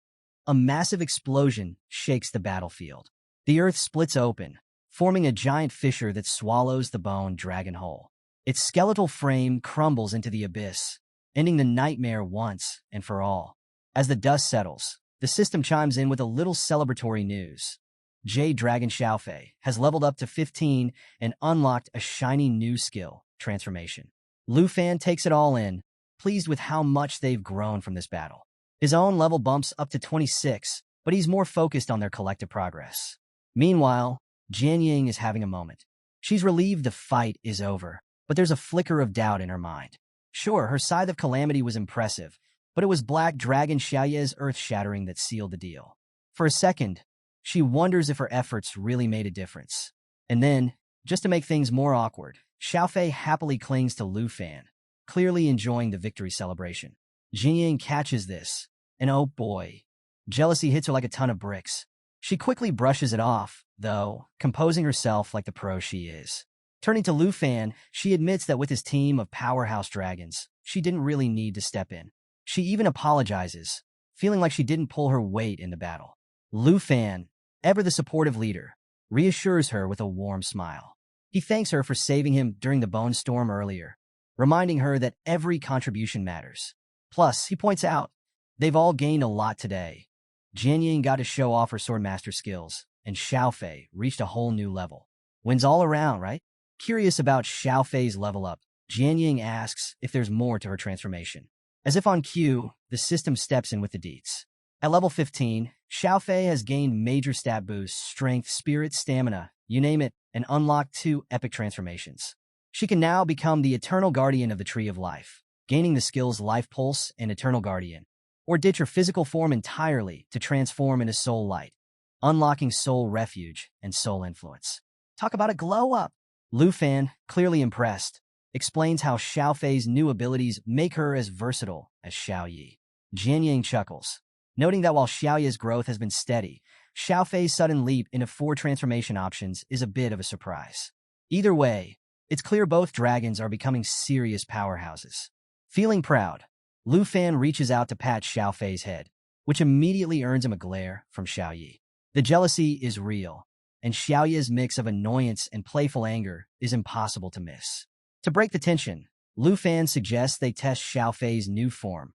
a massive explosion shakes the battlefield. The earth splits open, forming a giant fissure that swallows the Bone Dragon whole. Its skeletal frame crumbles into the abyss, ending the nightmare once and for all. As the dust settles, the system chimes in with a little celebratory news. Jade Dragon Xiaofei has leveled up to 15 and unlocked a shiny new skill, Transformation. Lu Fan takes it all in, pleased with how much they've grown from this battle. His own level bumps up to 26, but he's more focused on their collective progress. Meanwhile, Jian Ying is having a moment. She's relieved the fight is over, but there's a flicker of doubt in her mind. Sure, her Scythe of Calamity was impressive, but it was Black Dragon Xiaoye's earth-shattering that sealed the deal. For a second, she wonders if her efforts really made a difference. And then, just to make things more awkward, Xiaofei happily clings to Lu Fan, clearly enjoying the victory celebration. Jian Ying catches this, and oh boy, jealousy hits her like a ton of bricks. She quickly brushes it off, though, composing herself like the pro she is. Turning to Lu Fan, she admits that with his team of powerhouse dragons, she didn't really need to step in. She even apologizes, feeling like she didn't pull her weight in the battle. Lu Fan, ever the supportive leader, reassures her with a warm smile. He thanks her for saving him during the bone storm earlier, reminding her that every contribution matters. Plus, he points out, they've all gained a lot today. Jian Ying got to show off her swordmaster skills, and Xiaofei reached a whole new level. Wins all around, right? Curious about Xiaofei's level up, Jian Ying asks if there's more to her transformation. As if on cue, the system steps in with the deets. At level 15, Xiaofei has gained major stat boosts, strength, spirit, stamina, you name it, and unlocked 2 epic transformations. She can now become the Eternal Guardian of the Tree of Life, gaining the skills Life Pulse and Eternal Guardian, or ditch her physical form entirely to transform into Soul Light, unlocking Soul Refuge and Soul Influence. Talk about a glow-up! Lu Fan, clearly impressed, explains how Xiaofei's new abilities make her as versatile as Xiao Yi. Jian Ying chuckles, noting that while Xiaoye's growth has been steady, Xiaofei's sudden leap into 4 transformation options is a bit of a surprise. Either way, it's clear both dragons are becoming serious powerhouses. Feeling proud, Lu Fan reaches out to pat Xiaofei's head, which immediately earns him a glare from Xiao Yi. The jealousy is real, and Xiaoye's mix of annoyance and playful anger is impossible to miss. To break the tension, Lu Fan suggests they test Xiaofei's new form,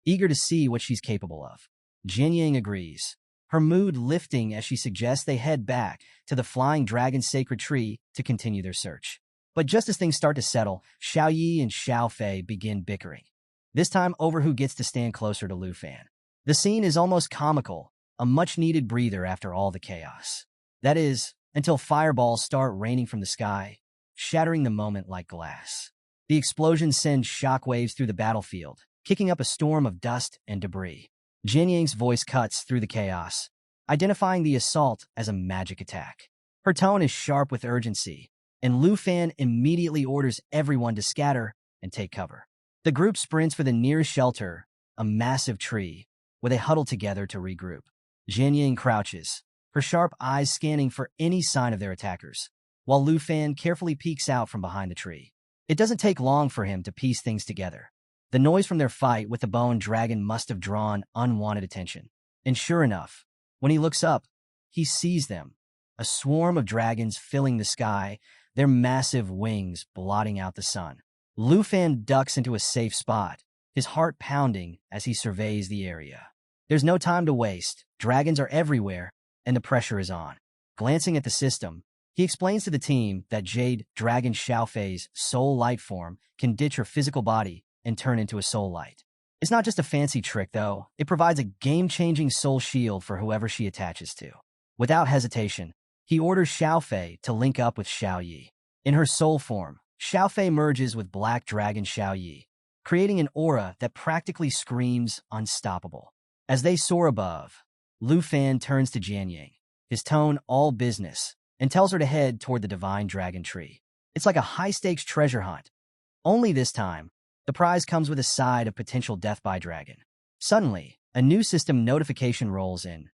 eager to see what she's capable of. Jian Ying agrees, her mood lifting as she suggests they head back to the Flying Dragon Sacred Tree to continue their search. But just as things start to settle, Xiao Yi and Xiaofei begin bickering, this time over who gets to stand closer to Lu Fan. The scene is almost comical, a much-needed breather after all the chaos. That is, until fireballs start raining from the sky, shattering the moment like glass. The explosions send shockwaves through the battlefield, kicking up a storm of dust and debris. Jian Ying's voice cuts through the chaos, identifying the assault as a magic attack. Her tone is sharp with urgency, and Lu Fan immediately orders everyone to scatter and take cover. The group sprints for the nearest shelter, a massive tree, where they huddle together to regroup. Jian Ying crouches, her sharp eyes scanning for any sign of their attackers, while Lu Fan carefully peeks out from behind the tree. It doesn't take long for him to piece things together. The noise from their fight with the bone dragon must have drawn unwanted attention. And sure enough, when he looks up, he sees them, a swarm of dragons filling the sky, their massive wings blotting out the sun. Lu Fan ducks into a safe spot, his heart pounding as he surveys the area. There's no time to waste. Dragons are everywhere, and the pressure is on. Glancing at the system, he explains to the team that Jade Dragon Xiaofei's soul light form can ditch her physical body and turn into a soul light. It's not just a fancy trick, though. It provides a game-changing soul shield for whoever she attaches to. Without hesitation, he orders Xiaofei to link up with Xiao Yi. In her soul form, Xiaofei merges with Black Dragon Xiao Yi, creating an aura that practically screams unstoppable. As they soar above, Lu Fan turns to Jian Ying, his tone all business, and tells her to head toward the Divine Dragon Tree. It's like a high-stakes treasure hunt. Only this time, the prize comes with a side of potential death by dragon. Suddenly, a new system notification rolls in.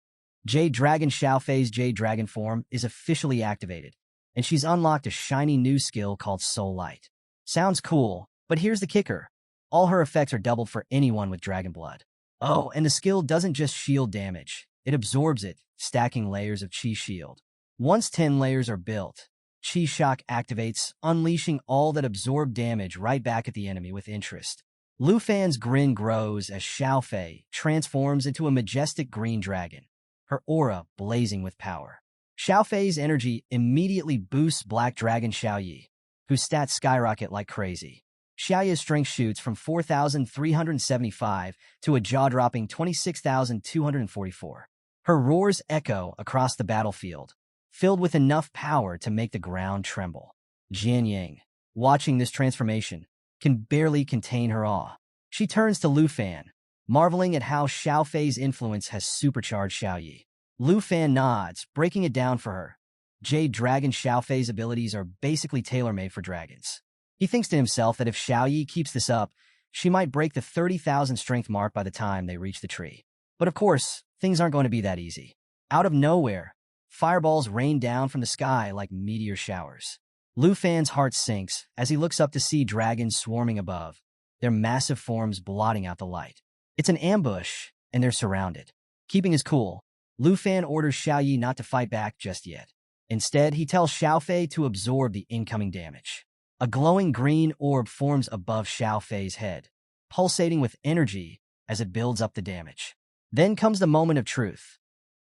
Jade Dragon Xiaofei's Jade Dragon form is officially activated, and she's unlocked a shiny new skill called Soul Light. Sounds cool, but here's the kicker. All her effects are doubled for anyone with dragon blood. Oh, and the skill doesn't just shield damage. It absorbs it, stacking layers of Chi Shield. Once 10 layers are built, Chi Shock activates, unleashing all that absorbed damage right back at the enemy with interest. Lu Fan's grin grows as Xiaofei transforms into a majestic green dragon, her aura blazing with power. Xiaofei's energy immediately boosts Black Dragon Xiao Yi, whose stats skyrocket like crazy. Xiao Yi's strength shoots from 4,375 to a jaw-dropping 26,244. Her roars echo across the battlefield, filled with enough power to make the ground tremble. Jian Yang, watching this transformation, can barely contain her awe. She turns to Lu Fan, marveling at how Xiao Fei's influence has supercharged Xiao Yi. Lu Fan nods, breaking it down for her. Jade Dragon Xiao Fei's abilities are basically tailor-made for dragons. He thinks to himself that if Xiao Yi keeps this up, she might break the 30,000 strength mark by the time they reach the tree. But of course, things aren't going to be that easy. Out of nowhere, fireballs rain down from the sky like meteor showers. Lu Fan's heart sinks as he looks up to see dragons swarming above, their massive forms blotting out the light. It's an ambush, and they're surrounded. Keeping his cool, Lu Fan orders Xiao Yi not to fight back just yet. Instead, he tells Xiao Fei to absorb the incoming damage. A glowing green orb forms above Xiao Fei's head, pulsating with energy as it builds up the damage. Then comes the moment of truth.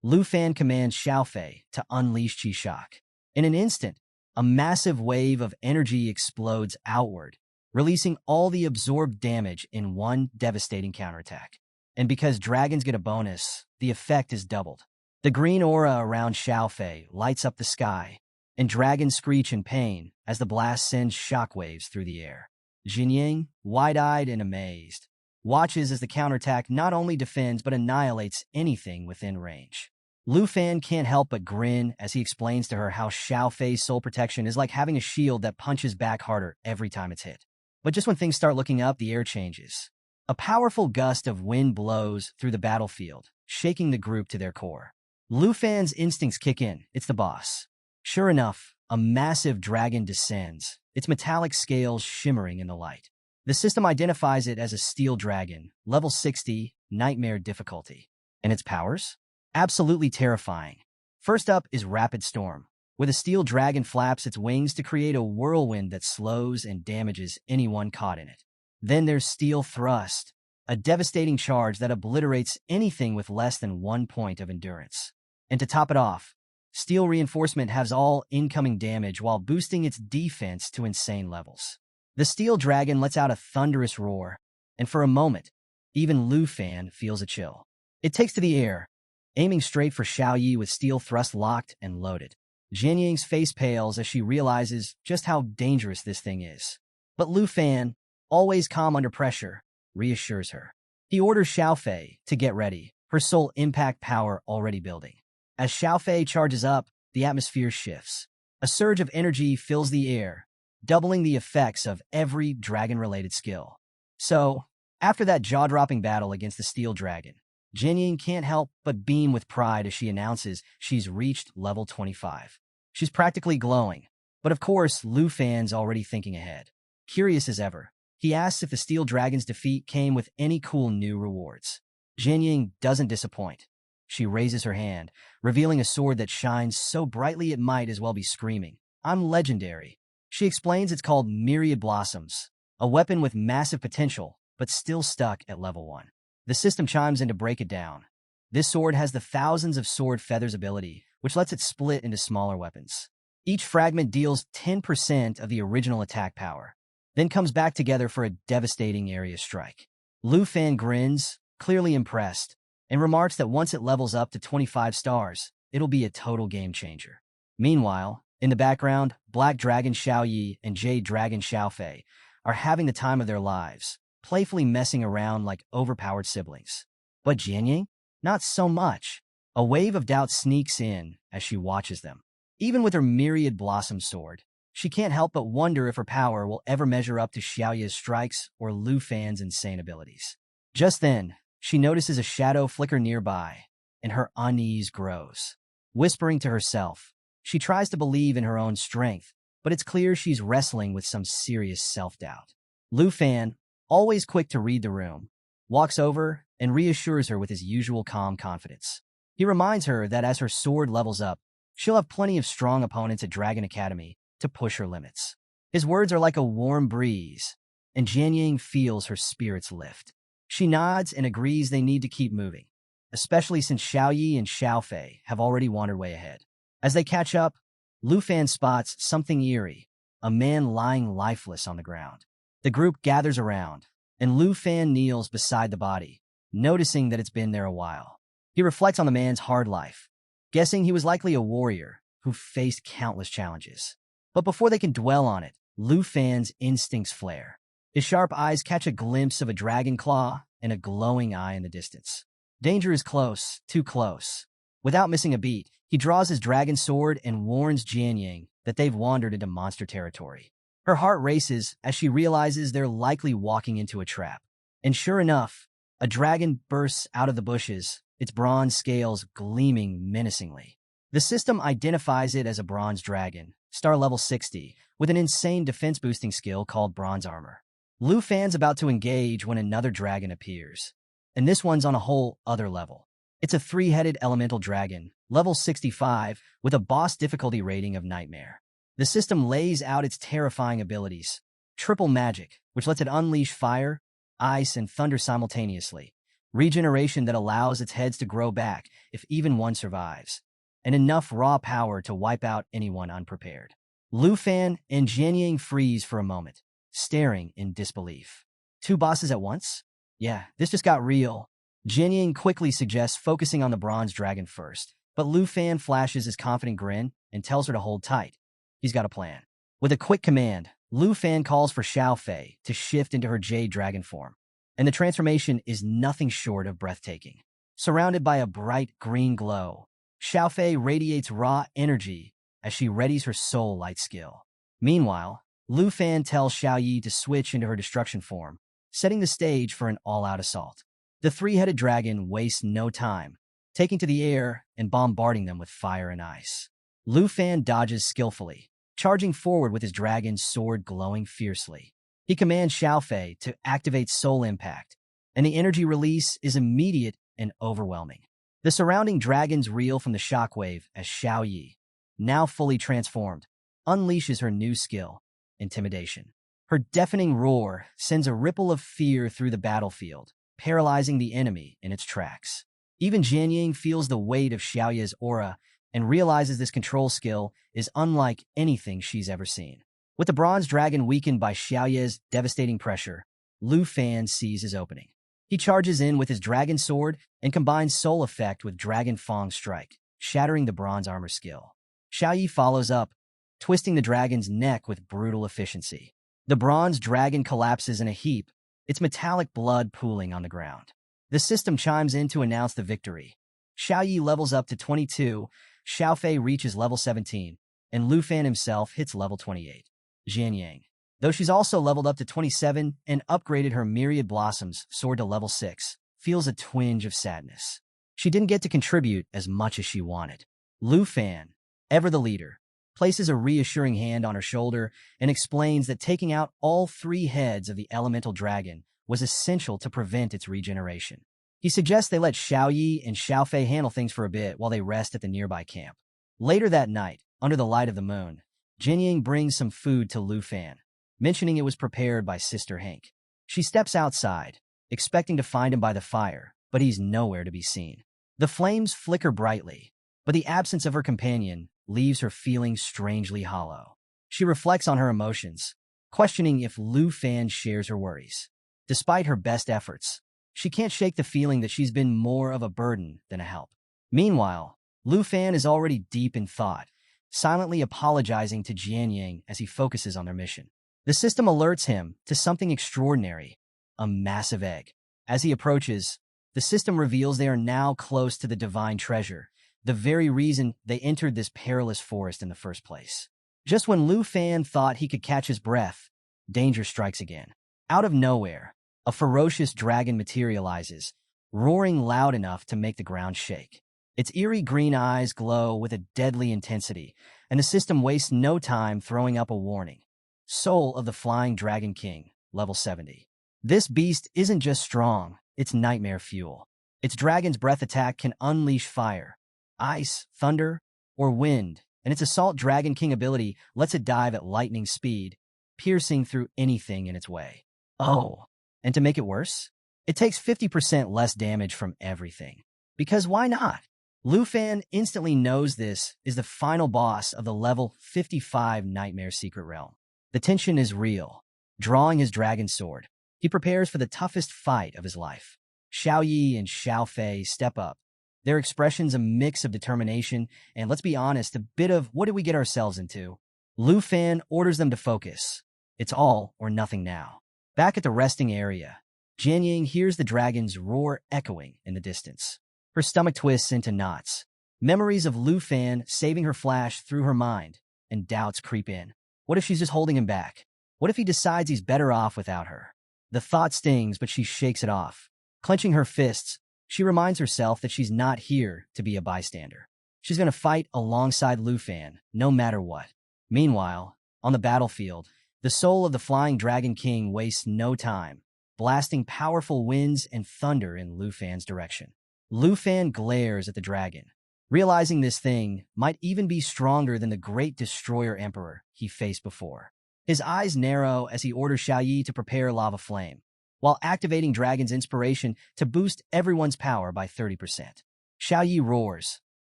Lu Fan commands Xiao Fei to unleash Qi Shock. In an instant, a massive wave of energy explodes outward, releasing all the absorbed damage in one devastating counterattack. And because dragons get a bonus, the effect is doubled. The green aura around Xiao Fei lights up the sky, and dragons screech in pain as the blast sends shockwaves through the air. Jinying, wide-eyed and amazed, watches as the counterattack not only defends but annihilates anything within range. Lu Fan can't help but grin as he explains to her how Xiao Fei's soul protection is like having a shield that punches back harder every time it's hit. But just when things start looking up, the air changes. A powerful gust of wind blows through the battlefield, shaking the group to their core. Lu Fan's instincts kick in. It's the boss. Sure enough, a massive dragon descends, its metallic scales shimmering in the light. The system identifies it as a steel dragon, level 60, nightmare difficulty. And its powers? Absolutely terrifying. First up is Rapid Storm, where the steel dragon flaps its wings to create a whirlwind that slows and damages anyone caught in it. Then there's Steel Thrust, a devastating charge that obliterates anything with less than 1 point of endurance. And to top it off, Steel Reinforcement has all incoming damage while boosting its defense to insane levels. The steel dragon lets out a thunderous roar, and for a moment, even Lu Fan feels a chill. It takes to the air, aiming straight for Xiao Yi with steel thrust locked and loaded. Jian Ying's face pales as she realizes just how dangerous this thing is. But Lu Fan, always calm under pressure, reassures her. He orders Xiao Fei to get ready, her soul impact power already building. As Xiao Fei charges up, the atmosphere shifts. A surge of energy fills the air, doubling the effects of every dragon-related skill. So, after that jaw-dropping battle against the steel dragon, Jian Ying can't help but beam with pride as she announces she's reached level 25. She's practically glowing, but of course, Lu Fan's already thinking ahead. Curious as ever, he asks if the steel dragon's defeat came with any cool new rewards. Jian Ying doesn't disappoint. She raises her hand, revealing a sword that shines so brightly it might as well be screaming, "I'm legendary." She explains it's called Myriad Blossoms, a weapon with massive potential, but still stuck at level 1. The system chimes in to break it down. This sword has the thousands of sword feathers ability, which lets it split into smaller weapons. Each fragment deals 10% of the original attack power, then comes back together for a devastating area strike. Lu Fan grins, clearly impressed, and remarks that once it levels up to 25 stars, it'll be a total game changer. Meanwhile, in the background, Black Dragon Xiao Yi and Jade Dragon Xiao Fei are having the time of their lives, playfully messing around like overpowered siblings. But Jian Ying? Not so much. A wave of doubt sneaks in as she watches them. Even with her Myriad Blossom sword, she can't help but wonder if her power will ever measure up to Xiao Yi's strikes or Lu Fan's insane abilities. Just then, she notices a shadow flicker nearby, and her unease grows. Whispering to herself, she tries to believe in her own strength, but it's clear she's wrestling with some serious self-doubt. Lu Fan, always quick to read the room, walks over and reassures her with his usual calm confidence. He reminds her that as her sword levels up, she'll have plenty of strong opponents at Dragon Academy to push her limits. His words are like a warm breeze, and Jian Ying feels her spirits lift. She nods and agrees they need to keep moving, especially since Xiao Yi and Xiao Fei have already wandered way ahead. As they catch up, Lu Fan spots something eerie, a man lying lifeless on the ground. The group gathers around, and Lu Fan kneels beside the body, noticing that it's been there a while. He reflects on the man's hard life, guessing he was likely a warrior who faced countless challenges. But before they can dwell on it, Lu Fan's instincts flare. His sharp eyes catch a glimpse of a dragon claw and a glowing eye in the distance. Danger is close, too close. Without missing a beat, he draws his dragon sword and warns Jianying that they've wandered into monster territory. Her heart races as she realizes they're likely walking into a trap. And sure enough, a dragon bursts out of the bushes, its bronze scales gleaming menacingly. The system identifies it as a bronze dragon, star level 60, with an insane defense-boosting skill called bronze armor. Lu Fan's about to engage when another dragon appears, and this one's on a whole other level. It's a three-headed elemental dragon, level 65, with a boss difficulty rating of Nightmare. The system lays out its terrifying abilities. Triple magic, which lets it unleash fire, ice, and thunder simultaneously. Regeneration that allows its heads to grow back if even one survives. And enough raw power to wipe out anyone unprepared. Lu Fan and Jianying freeze for a moment, staring in disbelief. Two bosses at once? Yeah, this just got real. Jianying quickly suggests focusing on the bronze dragon first, but Lu Fan flashes his confident grin and tells her to hold tight. He's got a plan. With a quick command, Lu Fan calls for Xiao Fei to shift into her jade dragon form, and the transformation is nothing short of breathtaking. Surrounded by a bright green glow, Xiao Fei radiates raw energy as she readies her soul light skill. Meanwhile, Lu Fan tells Xiao Yi to switch into her destruction form, setting the stage for an all-out assault. The three-headed dragon wastes no time, taking to the air and bombarding them with fire and ice. Lu Fan dodges skillfully, charging forward with his dragon's sword glowing fiercely. He commands Xiao Fei to activate Soul Impact, and the energy release is immediate and overwhelming. The surrounding dragons reel from the shockwave as Xiao Yi, now fully transformed, unleashes her new skill, Intimidation. Her deafening roar sends a ripple of fear through the battlefield, paralyzing the enemy in its tracks. Even Jianying feels the weight of Xiao Yi's aura and realizes this control skill is unlike anything she's ever seen. With the bronze dragon weakened by Xiao Yi's devastating pressure, Lu Fan sees his opening. He charges in with his dragon sword and combines Soul Effect with Dragon Fang Strike, shattering the bronze armor skill. Xiao Yi follows up, twisting the dragon's neck with brutal efficiency. The bronze dragon collapses in a heap, its metallic blood pooling on the ground. The system chimes in to announce the victory. Xiao Yi levels up to 22, Xiao Fei reaches level 17, and Lu Fan himself hits level 28. Jianying, though she's also leveled up to 27 and upgraded her Myriad Blossoms sword to level 6, feels a twinge of sadness. She didn't get to contribute as much as she wanted. Lu Fan, ever the leader, places a reassuring hand on her shoulder and explains that taking out all three heads of the elemental dragon was essential to prevent its regeneration. He suggests they let Xiao Yi and Xiao Fei handle things for a bit while they rest at the nearby camp. Later that night, under the light of the moon, Jianying brings some food to Lu Fan, mentioning it was prepared by Sister Hank. She steps outside, expecting to find him by the fire, but he's nowhere to be seen. The flames flicker brightly, but the absence of her companion leaves her feeling strangely hollow. She reflects on her emotions, questioning if Lu Fan shares her worries. Despite her best efforts, she can't shake the feeling that she's been more of a burden than a help. Meanwhile, Lu Fan is already deep in thought, silently apologizing to Jianying as he focuses on their mission. The system alerts him to something extraordinary, a massive egg. As he approaches, the system reveals they are now close to the divine treasure, the very reason they entered this perilous forest in the first place. Just when Lu Fan thought he could catch his breath, danger strikes again. Out of nowhere, a ferocious dragon materializes, roaring loud enough to make the ground shake. Its eerie green eyes glow with a deadly intensity, and the system wastes no time throwing up a warning. Soul of the Flying Dragon King, level 70. This beast isn't just strong, it's nightmare fuel. Its dragon's breath attack can unleash fire, ice, thunder, or wind, and its Assault Dragon King ability lets it dive at lightning speed, piercing through anything in its way. Oh, and to make it worse, it takes 50% less damage from everything. Because why not? Lu Fan instantly knows this is the final boss of the level 55 Nightmare Secret Realm. The tension is real. Drawing his dragon sword, he prepares for the toughest fight of his life. Xiao Yi and Xiao Fei step up, Their expressions a mix of determination and, let's be honest, a bit of what did we get ourselves into? Lu Fan orders them to focus. It's all or nothing now. Back at the resting area, Jian Ying hears the dragon's roar echoing in the distance. Her stomach twists into knots. Memories of Lu Fan saving her flash through her mind, and doubts creep in. What if she's just holding him back? What if he decides he's better off without her? The thought stings, but she shakes it off. Clenching her fists, she reminds herself that she's not here to be a bystander. She's going to fight alongside Lu Fan, no matter what. Meanwhile, on the battlefield, the soul of the Flying Dragon King wastes no time, blasting powerful winds and thunder in Lu Fan's direction. Lu Fan glares at the dragon, realizing this thing might even be stronger than the great destroyer emperor he faced before. His eyes narrow as he orders Xiaoyi to prepare lava flame, while activating Dragon's inspiration to boost everyone's power by 30%. Xiaoyi roars,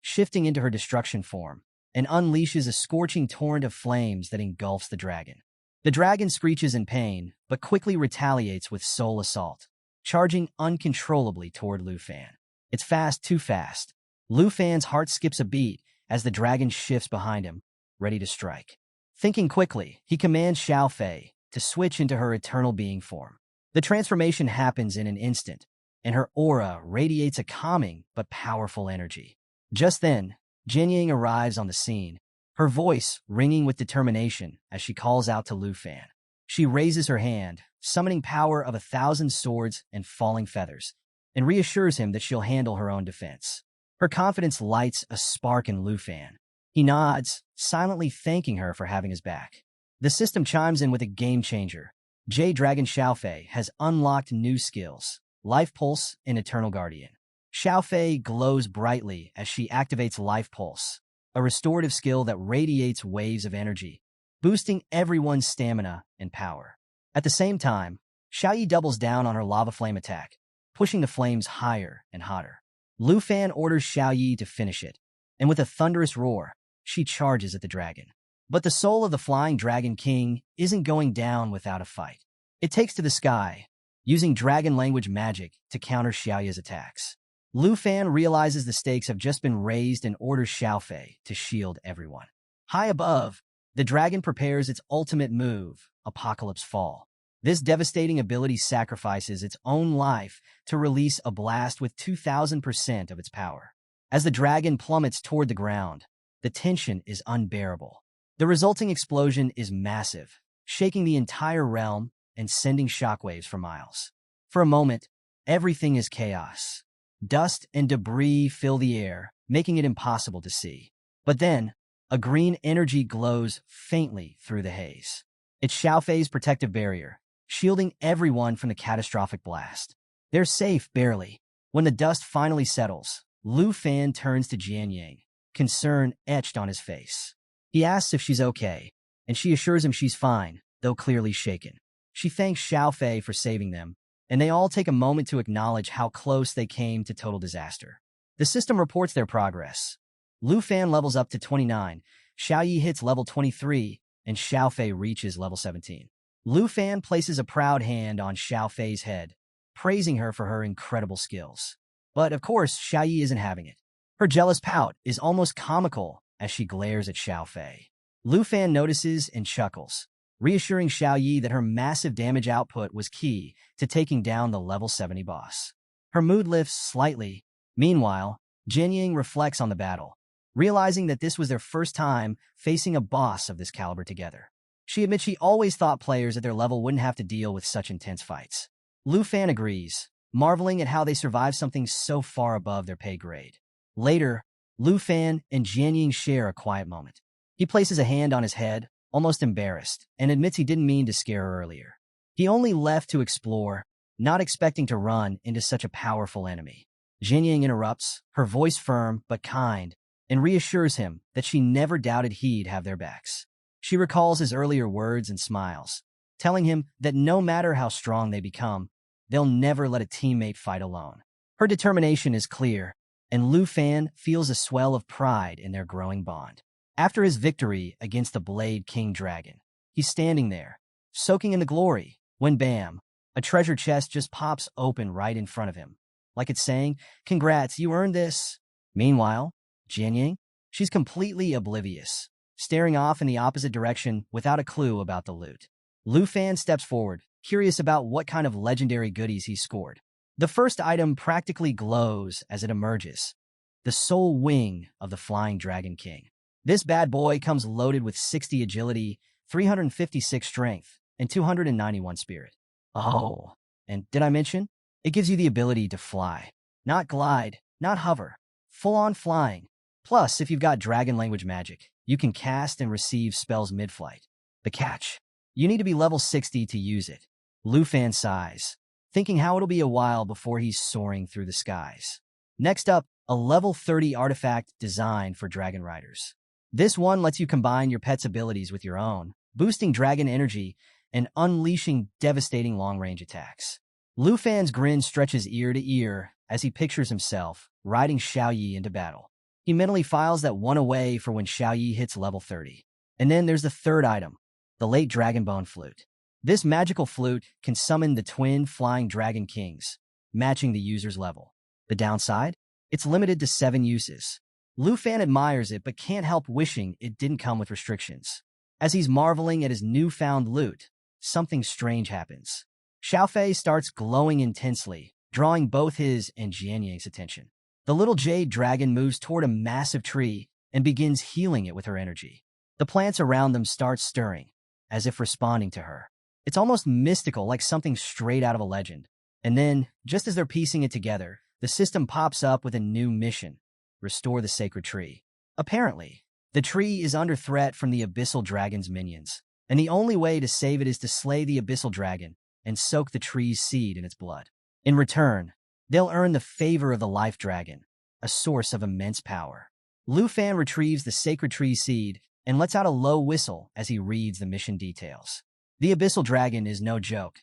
shifting into her destruction form, and unleashes a scorching torrent of flames that engulfs the dragon. The dragon screeches in pain, but quickly retaliates with soul assault, charging uncontrollably toward Lu Fan. It's fast, too fast. Lu Fan's heart skips a beat as the dragon shifts behind him, ready to strike. Thinking quickly, he commands Xiao Fei to switch into her eternal being form. The transformation happens in an instant, and her aura radiates a calming but powerful energy. Just then, Jian Ying arrives on the scene, her voice ringing with determination as she calls out to Lu Fan. She raises her hand, summoning power of 1,000 swords and falling feathers, and reassures him that she'll handle her own defense. Her confidence lights a spark in Lu Fan. He nods, silently thanking her for having his back. The system chimes in with a game-changer. Jade Dragon Xiaofei has unlocked new skills, Life Pulse and Eternal Guardian. Xiaofei glows brightly as she activates Life Pulse, a restorative skill that radiates waves of energy, boosting everyone's stamina and power. At the same time, Xiaoyi doubles down on her lava flame attack, pushing the flames higher and hotter. Lu Fan orders Xiaoyi to finish it, and with a thunderous roar, she charges at the dragon. But the soul of the Flying Dragon King isn't going down without a fight. It takes to the sky, using dragon language magic to counter Xiaoyi's attacks. Lu Fan realizes the stakes have just been raised and orders Xiaofei to shield everyone. High above, the dragon prepares its ultimate move, Apocalypse Fall. This devastating ability sacrifices its own life to release a blast with 2,000% of its power. As the dragon plummets toward the ground, the tension is unbearable. The resulting explosion is massive, shaking the entire realm and sending shockwaves for miles. For a moment, everything is chaos. Dust and debris fill the air, making it impossible to see. But then, a green energy glows faintly through the haze. It's Xiaofei's protective barrier, shielding everyone from the catastrophic blast. They're safe, barely. When the dust finally settles, Lu Fan turns to Jian Ying, concern etched on his face. He asks if she's okay, and she assures him she's fine, though clearly shaken. She thanks Xiaofei for saving them, and they all take a moment to acknowledge how close they came to total disaster. The system reports their progress. Lu Fan levels up to 29, Xiaoyi hits level 23, and Xiaofei reaches level 17. Lu Fan places a proud hand on Xiaofei's head, praising her for her incredible skills. But of course, Xiaoyi isn't having it. Her jealous pout is almost comical as she glares at Xiaofei. Lu Fan notices and chuckles, reassuring Xiaoyi that her massive damage output was key to taking down the level 70 boss. Her mood lifts slightly. Meanwhile, Jian Ying reflects on the battle, realizing that this was their first time facing a boss of this caliber together. She admits she always thought players at their level wouldn't have to deal with such intense fights. Lu Fan agrees, marveling at how they survived something so far above their pay grade. Later, Lu Fan and Jian Ying share a quiet moment. He places a hand on his head, almost embarrassed, and admits he didn't mean to scare her earlier. He only left to explore, not expecting to run into such a powerful enemy. Jian Ying interrupts, her voice firm but kind, and reassures him that she never doubted he'd have their backs. She recalls his earlier words and smiles, telling him that no matter how strong they become, they'll never let a teammate fight alone. Her determination is clear, and Lu Fan feels a swell of pride in their growing bond. After his victory against the Blade King Dragon, he's standing there, soaking in the glory, when bam, a treasure chest just pops open right in front of him. Like it's saying, "Congrats, you earned this." Meanwhile, Jianying, she's completely oblivious, staring off in the opposite direction without a clue about the loot. Lu Fan steps forward, curious about what kind of legendary goodies he scored. The first item practically glows as it emerges, the soul wing of the Flying Dragon King. This bad boy comes loaded with 60 agility, 356 strength, and 291 spirit. Oh, and did I mention? It gives you the ability to fly. Not glide, not hover. Full-on flying. Plus, if you've got dragon language magic, you can cast and receive spells mid-flight. The catch: you need to be level 60 to use it. Lu Fan sighs, thinking how it'll be a while before he's soaring through the skies. Next up, a level 30 artifact designed for dragon riders. This one lets you combine your pet's abilities with your own, boosting dragon energy and unleashing devastating long-range attacks. Lu Fan's grin stretches ear to ear as he pictures himself riding Xiaoyi into battle. He mentally files that one away for when Xiaoyi hits level 30. And then there's the third item, the late Dragonbone Flute. This magical flute can summon the twin Flying Dragon Kings, matching the user's level. The downside? It's limited to 7 uses. Lu Fan admires it but can't help wishing it didn't come with restrictions. As he's marveling at his newfound loot, something strange happens. Xiaofei starts glowing intensely, drawing both his and Jianying's attention. The little jade dragon moves toward a massive tree and begins healing it with her energy. The plants around them start stirring, as if responding to her. It's almost mystical, like something straight out of a legend. And then, just as they're piecing it together, the system pops up with a new mission: restore the sacred tree. Apparently, the tree is under threat from the Abyssal Dragon's minions, and the only way to save it is to slay the Abyssal Dragon and soak the tree's seed in its blood. In return, they'll earn the favor of the Life Dragon, a source of immense power. Lu Fan retrieves the sacred tree seed and lets out a low whistle as he reads the mission details. The Abyssal Dragon is no joke.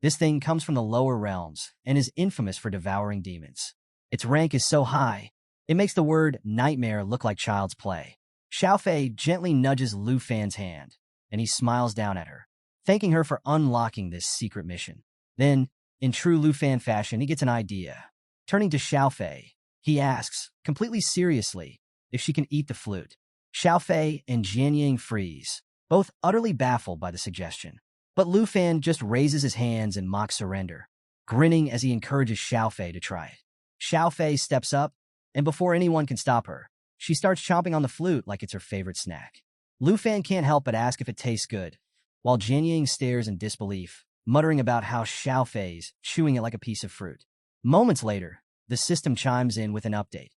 This thing comes from the lower realms and is infamous for devouring demons. Its rank is so high, it makes the word nightmare look like child's play. Xiaofei gently nudges Lu Fan's hand, and he smiles down at her, thanking her for unlocking this secret mission. Then, in true Lu Fan fashion, he gets an idea. Turning to Xiaofei, he asks, completely seriously, if she can eat the flute. Xiaofei and Jianying freeze, both utterly baffled by the suggestion. But Lu Fan just raises his hands in mock surrender, grinning as he encourages Xiaofei to try it. Xiaofei steps up, and before anyone can stop her, she starts chomping on the flute like it's her favorite snack. Lu Fan can't help but ask if it tastes good, while Jianying stares in disbelief, muttering about how Xiaofei's chewing it like a piece of fruit. Moments later, the system chimes in with an update.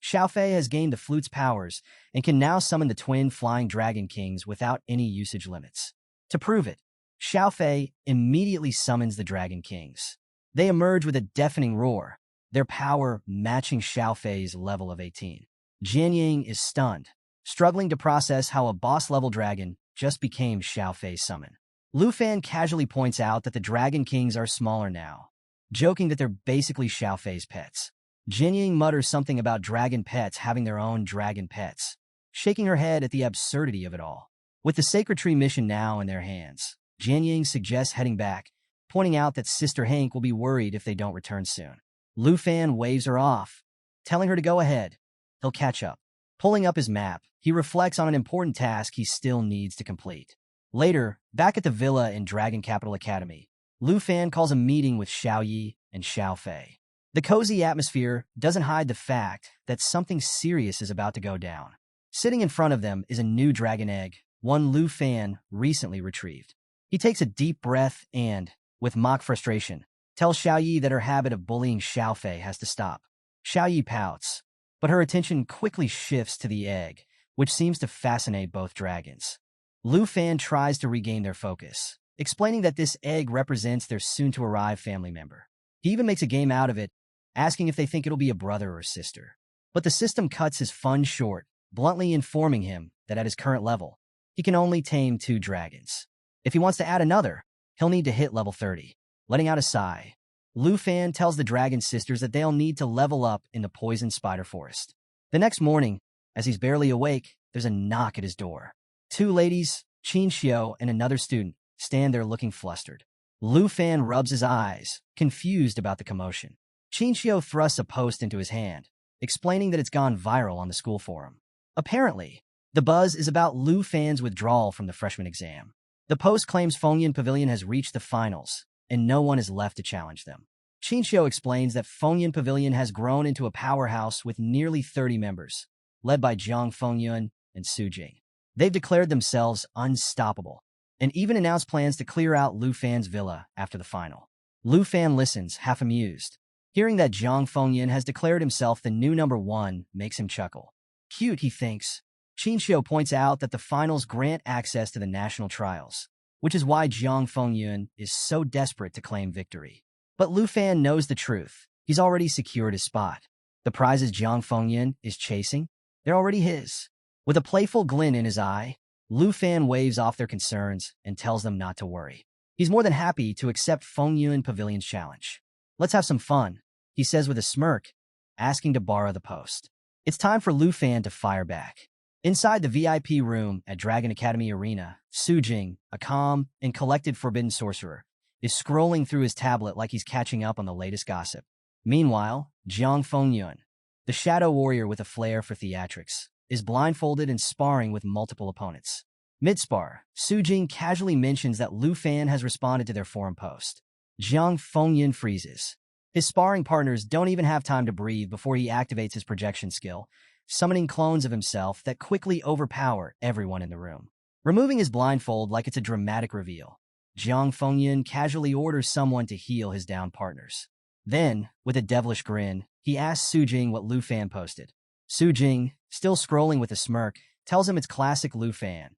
Xiaofei has gained the flute's powers and can now summon the twin Flying Dragon Kings without any usage limits. To prove it, Xiaofei immediately summons the Dragon Kings. They emerge with a deafening roar, their power matching Xiaofei's level of 18. Jianying is stunned, struggling to process how a boss-level dragon just became Xiaofei's summon. Lu Fan casually points out that the Dragon Kings are smaller now, joking that they're basically Xiaofei's pets. Jianying mutters something about dragon pets having their own dragon pets, shaking her head at the absurdity of it all. With the Sacred Tree mission now in their hands, Jianying suggests heading back, pointing out that Sister Hank will be worried if they don't return soon. Lu Fan waves her off, telling her to go ahead. He'll catch up. Pulling up his map, he reflects on an important task he still needs to complete. Later, back at the villa in Dragon Capital Academy, Lu Fan calls a meeting with Xiaoyi and Xiaofei. The cozy atmosphere doesn't hide the fact that something serious is about to go down. Sitting in front of them is a new dragon egg, one Lu Fan recently retrieved. He takes a deep breath and, with mock frustration, tells Xiaoyi that her habit of bullying Xiaofei has to stop. Xiaoyi pouts, but her attention quickly shifts to the egg, which seems to fascinate both dragons. Lu Fan tries to regain their focus, explaining that this egg represents their soon-to-arrive family member. He even makes a game out of it, asking if they think it'll be a brother or sister. But the system cuts his fun short, bluntly informing him that at his current level, he can only tame 2 dragons. If he wants to add another, he'll need to hit level 30. Letting out a sigh, Lu Fan tells the dragon sisters that they'll need to level up in the poison spider forest. The next morning, as he's barely awake, there's a knock at his door. 2 ladies, Qin Xiao and another student, stand there looking flustered. Lu Fan rubs his eyes, confused about the commotion. Qin Xiao thrusts a post into his hand, explaining that it's gone viral on the school forum. Apparently, the buzz is about Lu Fan's withdrawal from the freshman exam. The post claims Fengyun Pavilion has reached the finals, and no one is left to challenge them. Qinxiu explains that Fengyun Pavilion has grown into a powerhouse with nearly 30 members, led by Jiang Fengyun and Su Jing. They've declared themselves unstoppable, and even announced plans to clear out Lu Fan's villa after the final. Lu Fan listens, half amused. Hearing that Jiang Fengyun has declared himself the new number one makes him chuckle. Cute, he thinks. Qinxiu points out that the finals grant access to the national trials, which is why Jiang Fengyun is so desperate to claim victory. But Lu Fan knows the truth. He's already secured his spot. The prizes Jiang Fengyun is chasing, they're already his. With a playful glint in his eye, Lu Fan waves off their concerns and tells them not to worry. He's more than happy to accept Fengyun Pavilion's challenge. Let's have some fun, he says with a smirk, asking to borrow the post. It's time for Lu Fan to fire back. Inside the VIP room at Dragon Academy Arena, Su Jing, a calm and collected forbidden sorcerer, is scrolling through his tablet like he's catching up on the latest gossip. Meanwhile, Jiang Fengyun, the shadow warrior with a flair for theatrics, is blindfolded and sparring with multiple opponents. Mid-spar, Su Jing casually mentions that Lu Fan has responded to their forum post. Jiang Fengyun freezes. His sparring partners don't even have time to breathe before he activates his projection skill, summoning clones of himself that quickly overpower everyone in the room. Removing his blindfold like it's a dramatic reveal, Jiang Fengyun casually orders someone to heal his downed partners. Then, with a devilish grin, he asks Su Jing what Lu Fan posted. Su Jing, still scrolling with a smirk, tells him it's classic Lu Fan,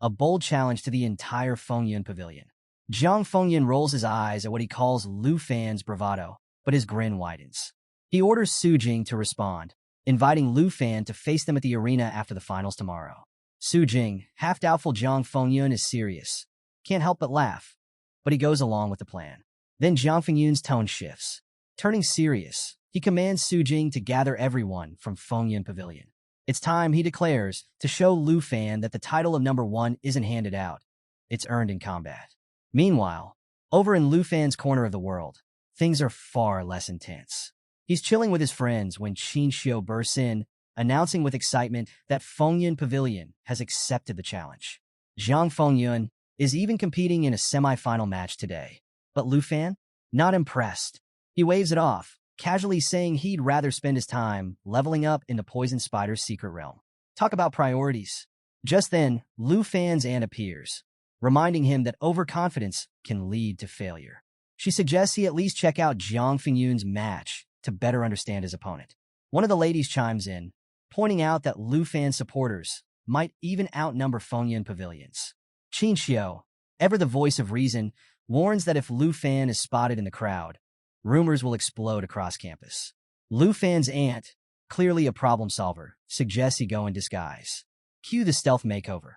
a bold challenge to the entire Fengyun Pavilion. Jiang Fengyun rolls his eyes at what he calls Lu Fan's bravado, but his grin widens. He orders Su Jing to respond, inviting Lu Fan to face them at the arena after the finals tomorrow. Su Jing, half doubtful Jiang Fengyun is serious. Can't help but laugh, but he goes along with the plan. Then Jiang Fengyun's tone shifts. Turning serious, he commands Su Jing to gather everyone from Fengyun Pavilion. It's time, he declares, to show Lu Fan that the title of number one isn't handed out. It's earned in combat. Meanwhile, over in Lu Fan's corner of the world, things are far less intense. He's chilling with his friends when Qinxiu bursts in, announcing with excitement that Fengyun Pavilion has accepted the challenge. Jiang Fengyun is even competing in a semi-final match today. But Lu Fan? Not impressed. He waves it off, casually saying he'd rather spend his time leveling up in the Poison Spider's secret realm. Talk about priorities. Just then, Lu Fan's aunt appears, reminding him that overconfidence can lead to failure. She suggests he at least check out Jiang Fengyun's match to better understand his opponent. One of the ladies chimes in, pointing out that Lu Fan's supporters might even outnumber Fengyun Pavilions. Qinxiu, ever the voice of reason, warns that if Lu Fan is spotted in the crowd, rumors will explode across campus. Lu Fan's aunt, clearly a problem solver, suggests he go in disguise. Cue the stealth makeover.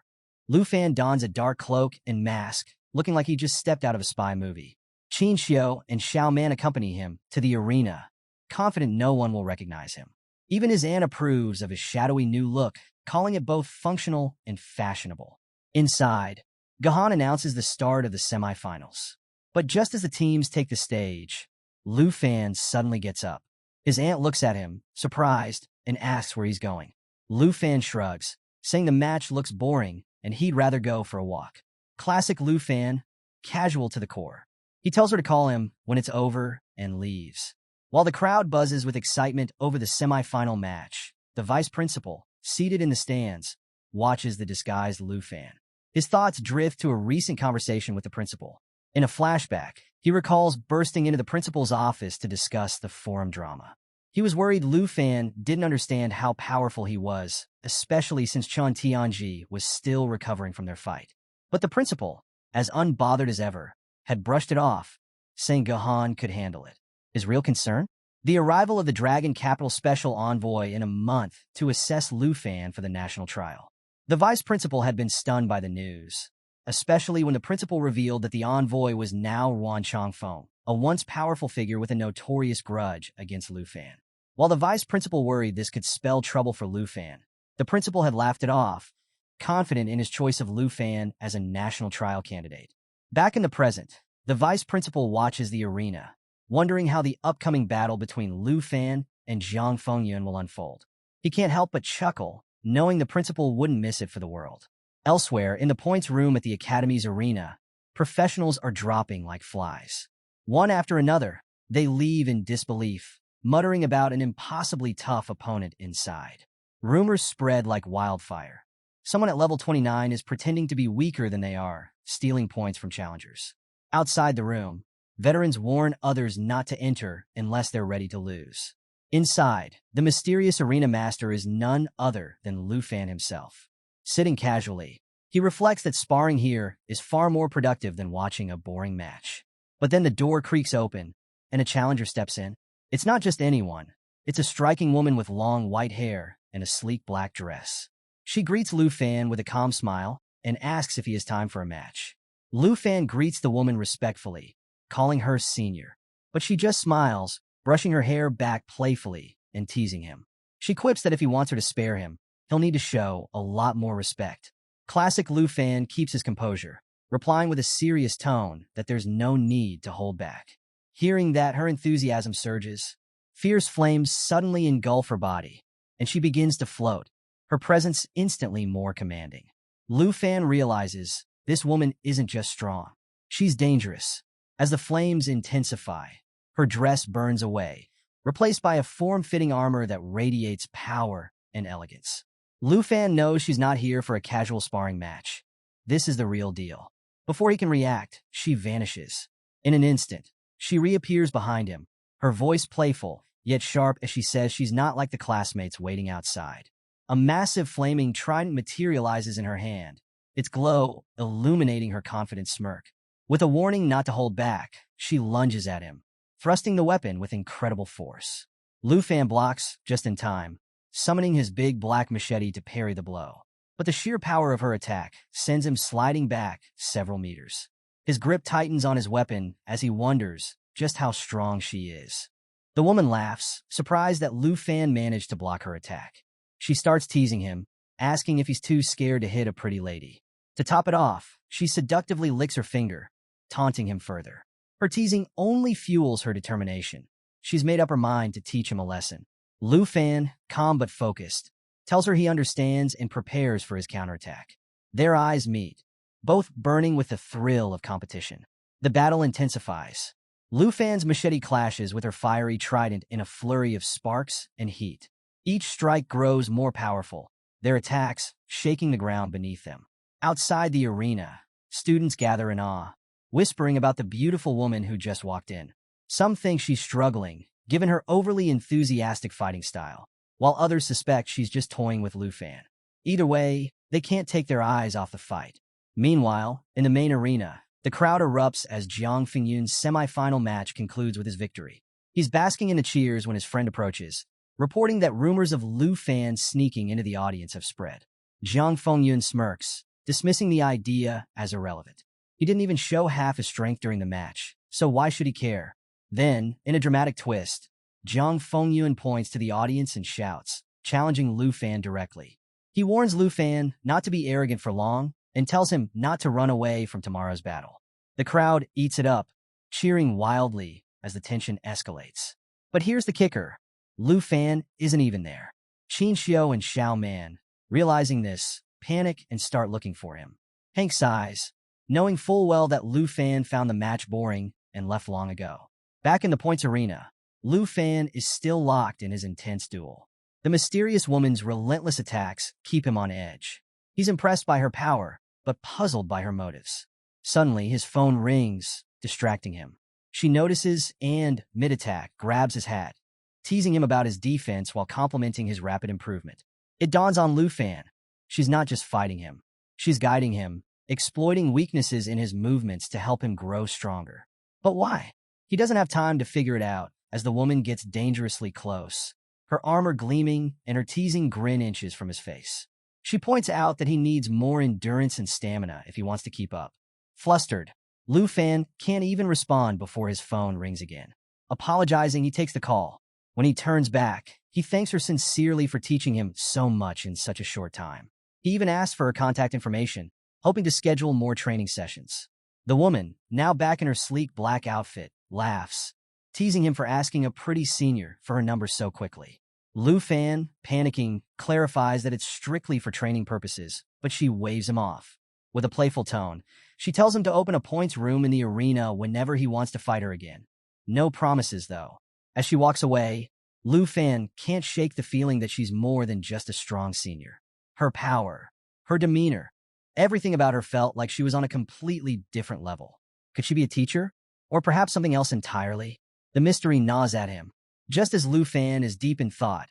Lu Fan dons a dark cloak and mask, looking like he just stepped out of a spy movie. Qinxiu and Xiao Man accompany him to the arena, confident no one will recognize him. Even his aunt approves of his shadowy new look, calling it both functional and fashionable. Inside, Gahan announces the start of the semifinals. But just as the teams take the stage, Lu Fan suddenly gets up. His aunt looks at him, surprised, and asks where he's going. Lu Fan shrugs, saying the match looks boring and he'd rather go for a walk. Classic Lu Fan, casual to the core. He tells her to call him when it's over and leaves. While the crowd buzzes with excitement over the semifinal match, the vice principal, seated in the stands, watches the disguised Lu Fan. His thoughts drift to a recent conversation with the principal. In a flashback, he recalls bursting into the principal's office to discuss the forum drama. He was worried Lu Fan didn't understand how powerful he was, especially since Chun Tianji was still recovering from their fight. But the principal, as unbothered as ever, had brushed it off, saying Gahan could handle it. His real concern? The arrival of the Dragon Capital Special Envoy in a month to assess Lu Fan for the national trial. The vice principal had been stunned by the news, especially when the principal revealed that the envoy was now Wan Chongfeng, a once powerful figure with a notorious grudge against Lu Fan. While the vice principal worried this could spell trouble for Lu Fan, the principal had laughed it off, confident in his choice of Lu Fan as a national trial candidate. Back in the present, the vice principal watches the arena, wondering how the upcoming battle between Lu Fan and Jiang Fengyun will unfold. He can't help but chuckle, knowing the principal wouldn't miss it for the world. Elsewhere, in the points room at the Academy's arena, professionals are dropping like flies. One after another, they leave in disbelief, muttering about an impossibly tough opponent inside. Rumors spread like wildfire. Someone at level 29 is pretending to be weaker than they are, stealing points from challengers. Outside the room, veterans warn others not to enter unless they're ready to lose. Inside, the mysterious arena master is none other than Lu Fan himself. Sitting casually, he reflects that sparring here is far more productive than watching a boring match. But then the door creaks open, and a challenger steps in. It's not just anyone. It's a striking woman with long white hair and a sleek black dress. She greets Lu Fan with a calm smile and asks if he has time for a match. Lu Fan greets the woman respectfully, calling her senior. But she just smiles, brushing her hair back playfully and teasing him. She quips that if he wants her to spare him, he'll need to show a lot more respect. Classic Lu Fan keeps his composure, replying with a serious tone that there's no need to hold back. Hearing that, her enthusiasm surges. Fierce flames suddenly engulf her body, and she begins to float, her presence instantly more commanding. Lu Fan realizes this woman isn't just strong. She's dangerous. As the flames intensify, her dress burns away, replaced by a form-fitting armor that radiates power and elegance. Lu Fan knows she's not here for a casual sparring match. This is the real deal. Before he can react, she vanishes. In an instant, she reappears behind him, her voice playful, yet sharp as she says she's not like the classmates waiting outside. A massive flaming trident materializes in her hand, its glow illuminating her confident smirk. With a warning not to hold back, she lunges at him, thrusting the weapon with incredible force. Lu Fan blocks just in time, summoning his big black machete to parry the blow. But the sheer power of her attack sends him sliding back several meters. His grip tightens on his weapon as he wonders just how strong she is. The woman laughs, surprised that Lu Fan managed to block her attack. She starts teasing him, asking if he's too scared to hit a pretty lady. To top it off, she seductively licks her finger, taunting him further. Her teasing only fuels her determination. She's made up her mind to teach him a lesson. Lu Fan, calm but focused, tells her he understands and prepares for his counterattack. Their eyes meet, both burning with the thrill of competition. The battle intensifies. Lu Fan's machete clashes with her fiery trident in a flurry of sparks and heat. Each strike grows more powerful, their attacks shaking the ground beneath them. Outside the arena, students gather in awe, whispering about the beautiful woman who just walked in. Some think she's struggling, given her overly enthusiastic fighting style, while others suspect she's just toying with Lu Fan. Either way, they can't take their eyes off the fight. Meanwhile, in the main arena, the crowd erupts as Jiang Fengyun's semi-final match concludes with his victory. He's basking in the cheers when his friend approaches, reporting that rumors of Lu Fan sneaking into the audience have spread. Jiang Fengyun smirks, dismissing the idea as irrelevant. He didn't even show half his strength during the match, so why should he care? Then, in a dramatic twist, Jiang Fengyun points to the audience and shouts, challenging Lu Fan directly. He warns Lu Fan not to be arrogant for long and tells him not to run away from tomorrow's battle. The crowd eats it up, cheering wildly as the tension escalates. But here's the kicker. Lu Fan isn't even there. Qin Xiao and Xiao Man, realizing this, panic and start looking for him. Hank sighs, knowing full well that Lu Fan found the match boring and left long ago. Back in the points arena, Lu Fan is still locked in his intense duel. The mysterious woman's relentless attacks keep him on edge. He's impressed by her power, but puzzled by her motives. Suddenly, his phone rings, distracting him. She notices and, mid-attack, grabs his hat, teasing him about his defense while complimenting his rapid improvement. It dawns on Lu Fan. She's not just fighting him. She's guiding him, exploiting weaknesses in his movements to help him grow stronger. But why? He doesn't have time to figure it out as the woman gets dangerously close, her armor gleaming and her teasing grin inches from his face. She points out that he needs more endurance and stamina if he wants to keep up. Flustered, Lu Fan can't even respond before his phone rings again. Apologizing, he takes the call. When he turns back, he thanks her sincerely for teaching him so much in such a short time. He even asks for her contact information, hoping to schedule more training sessions. The woman, now back in her sleek black outfit, laughs, teasing him for asking a pretty senior for her number so quickly. Lu Fan, panicking, clarifies that it's strictly for training purposes, but she waves him off. With a playful tone, she tells him to open a points room in the arena whenever he wants to fight her again. No promises, though. As she walks away, Lu Fan can't shake the feeling that she's more than just a strong senior. Her power, her demeanor, everything about her felt like she was on a completely different level. Could she be a teacher? Or perhaps something else entirely? The mystery gnaws at him. Just as Lu Fan is deep in thought,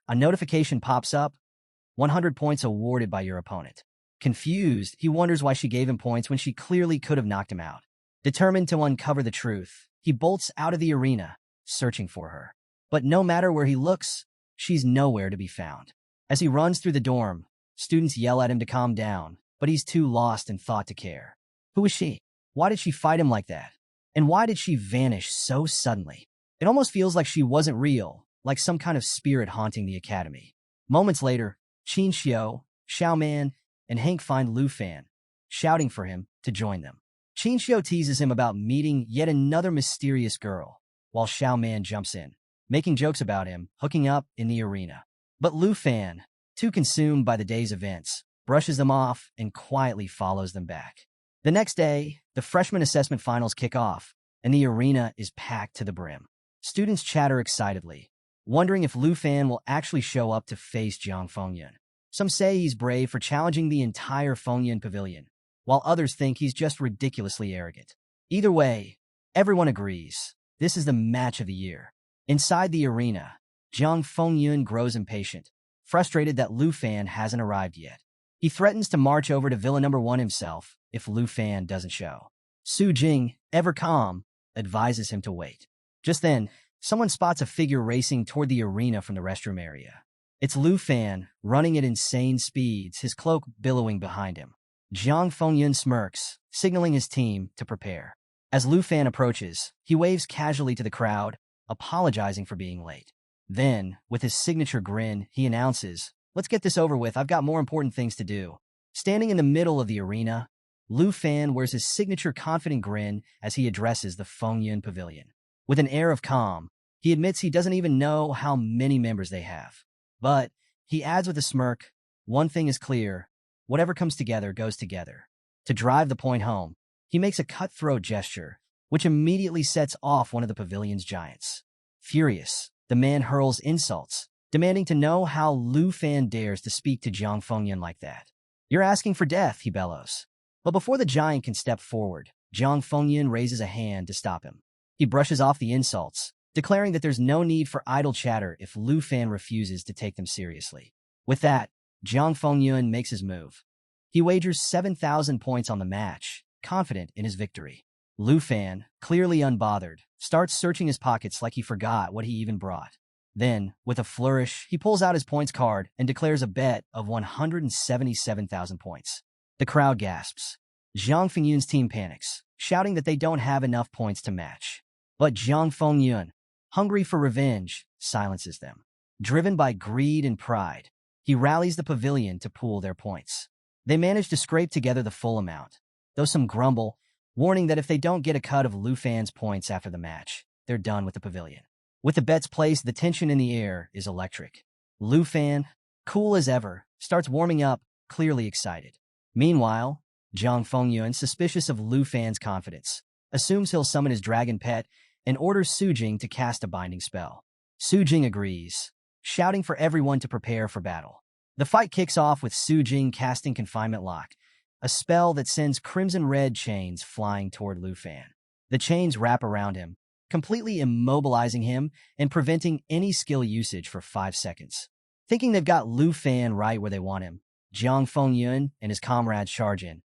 a notification pops up, 100 points awarded by your opponent. Confused, he wonders why she gave him points when she clearly could have knocked him out. Determined to uncover the truth, he bolts out of the arena, searching for her. But no matter where he looks, she's nowhere to be found. As he runs through the dorm, students yell at him to calm down, but he's too lost in thought to care. Who is she? Why did she fight him like that? And why did she vanish so suddenly? It almost feels like she wasn't real, like some kind of spirit haunting the academy. Moments later, Qin Xiao, Xiao Man, and Hank find Lu Fan, shouting for him to join them. Qin Xiao teases him about meeting yet another mysterious girl, while Xiao Man jumps in, making jokes about him hooking up in the arena. But Lu Fan, too consumed by the day's events, brushes them off and quietly follows them back. The next day, the freshman assessment finals kick off, and the arena is packed to the brim. Students chatter excitedly, wondering if Lu Fan will actually show up to face Jiang Fengyun. Some say he's brave for challenging the entire Fengyun pavilion, while others think he's just ridiculously arrogant. Either way, everyone agrees. This is the match of the year. Inside the arena, Jiang Fengyun grows impatient, frustrated that Lu Fan hasn't arrived yet. He threatens to march over to Villa number 1 himself if Lu Fan doesn't show. Su Jing, ever calm, advises him to wait. Just then, someone spots a figure racing toward the arena from the restroom area. It's Lu Fan, running at insane speeds, his cloak billowing behind him. Jiang Fengyun smirks, signaling his team to prepare. As Lu Fan approaches, he waves casually to the crowd, apologizing for being late. Then, with his signature grin, he announces, "Let's get this over with, I've got more important things to do." Standing in the middle of the arena, Lu Fan wears his signature confident grin as he addresses the Fengyun Pavilion. With an air of calm, he admits he doesn't even know how many members they have. But, he adds with a smirk, one thing is clear, whatever comes together goes together. To drive the point home, he makes a cutthroat gesture, which immediately sets off one of the pavilion's giants. Furious, the man hurls insults, demanding to know how Lu Fan dares to speak to Jiang Fengyun like that. "You're asking for death," he bellows. But before the giant can step forward, Jiang Fengyun raises a hand to stop him. He brushes off the insults, declaring that there's no need for idle chatter if Lu Fan refuses to take them seriously. With that, Jiang Fengyun makes his move. He wagers 7,000 points on the match, confident in his victory. Lu Fan, clearly unbothered, starts searching his pockets like he forgot what he even brought. Then, with a flourish, he pulls out his points card and declares a bet of 177,000 points. The crowd gasps. Jiang Fengyun's team panics, shouting that they don't have enough points to match. But Jiang Fengyun, hungry for revenge, silences them. Driven by greed and pride, he rallies the pavilion to pool their points. They manage to scrape together the full amount, though some grumble, warning that if they don't get a cut of Lu Fan's points after the match, they're done with the pavilion. With the bets placed, the tension in the air is electric. Lu Fan, cool as ever, starts warming up, clearly excited. Meanwhile, Jiang Fengyun, suspicious of Lu Fan's confidence, assumes he'll summon his dragon pet and orders Su Jing to cast a binding spell. Su Jing agrees, shouting for everyone to prepare for battle. The fight kicks off with Su Jing casting Confinement Lock, a spell that sends crimson-red chains flying toward Lu Fan. The chains wrap around him, completely immobilizing him and preventing any skill usage for 5 seconds. Thinking they've got Lu Fan right where they want him, Jiang Fengyun and his comrades charge in,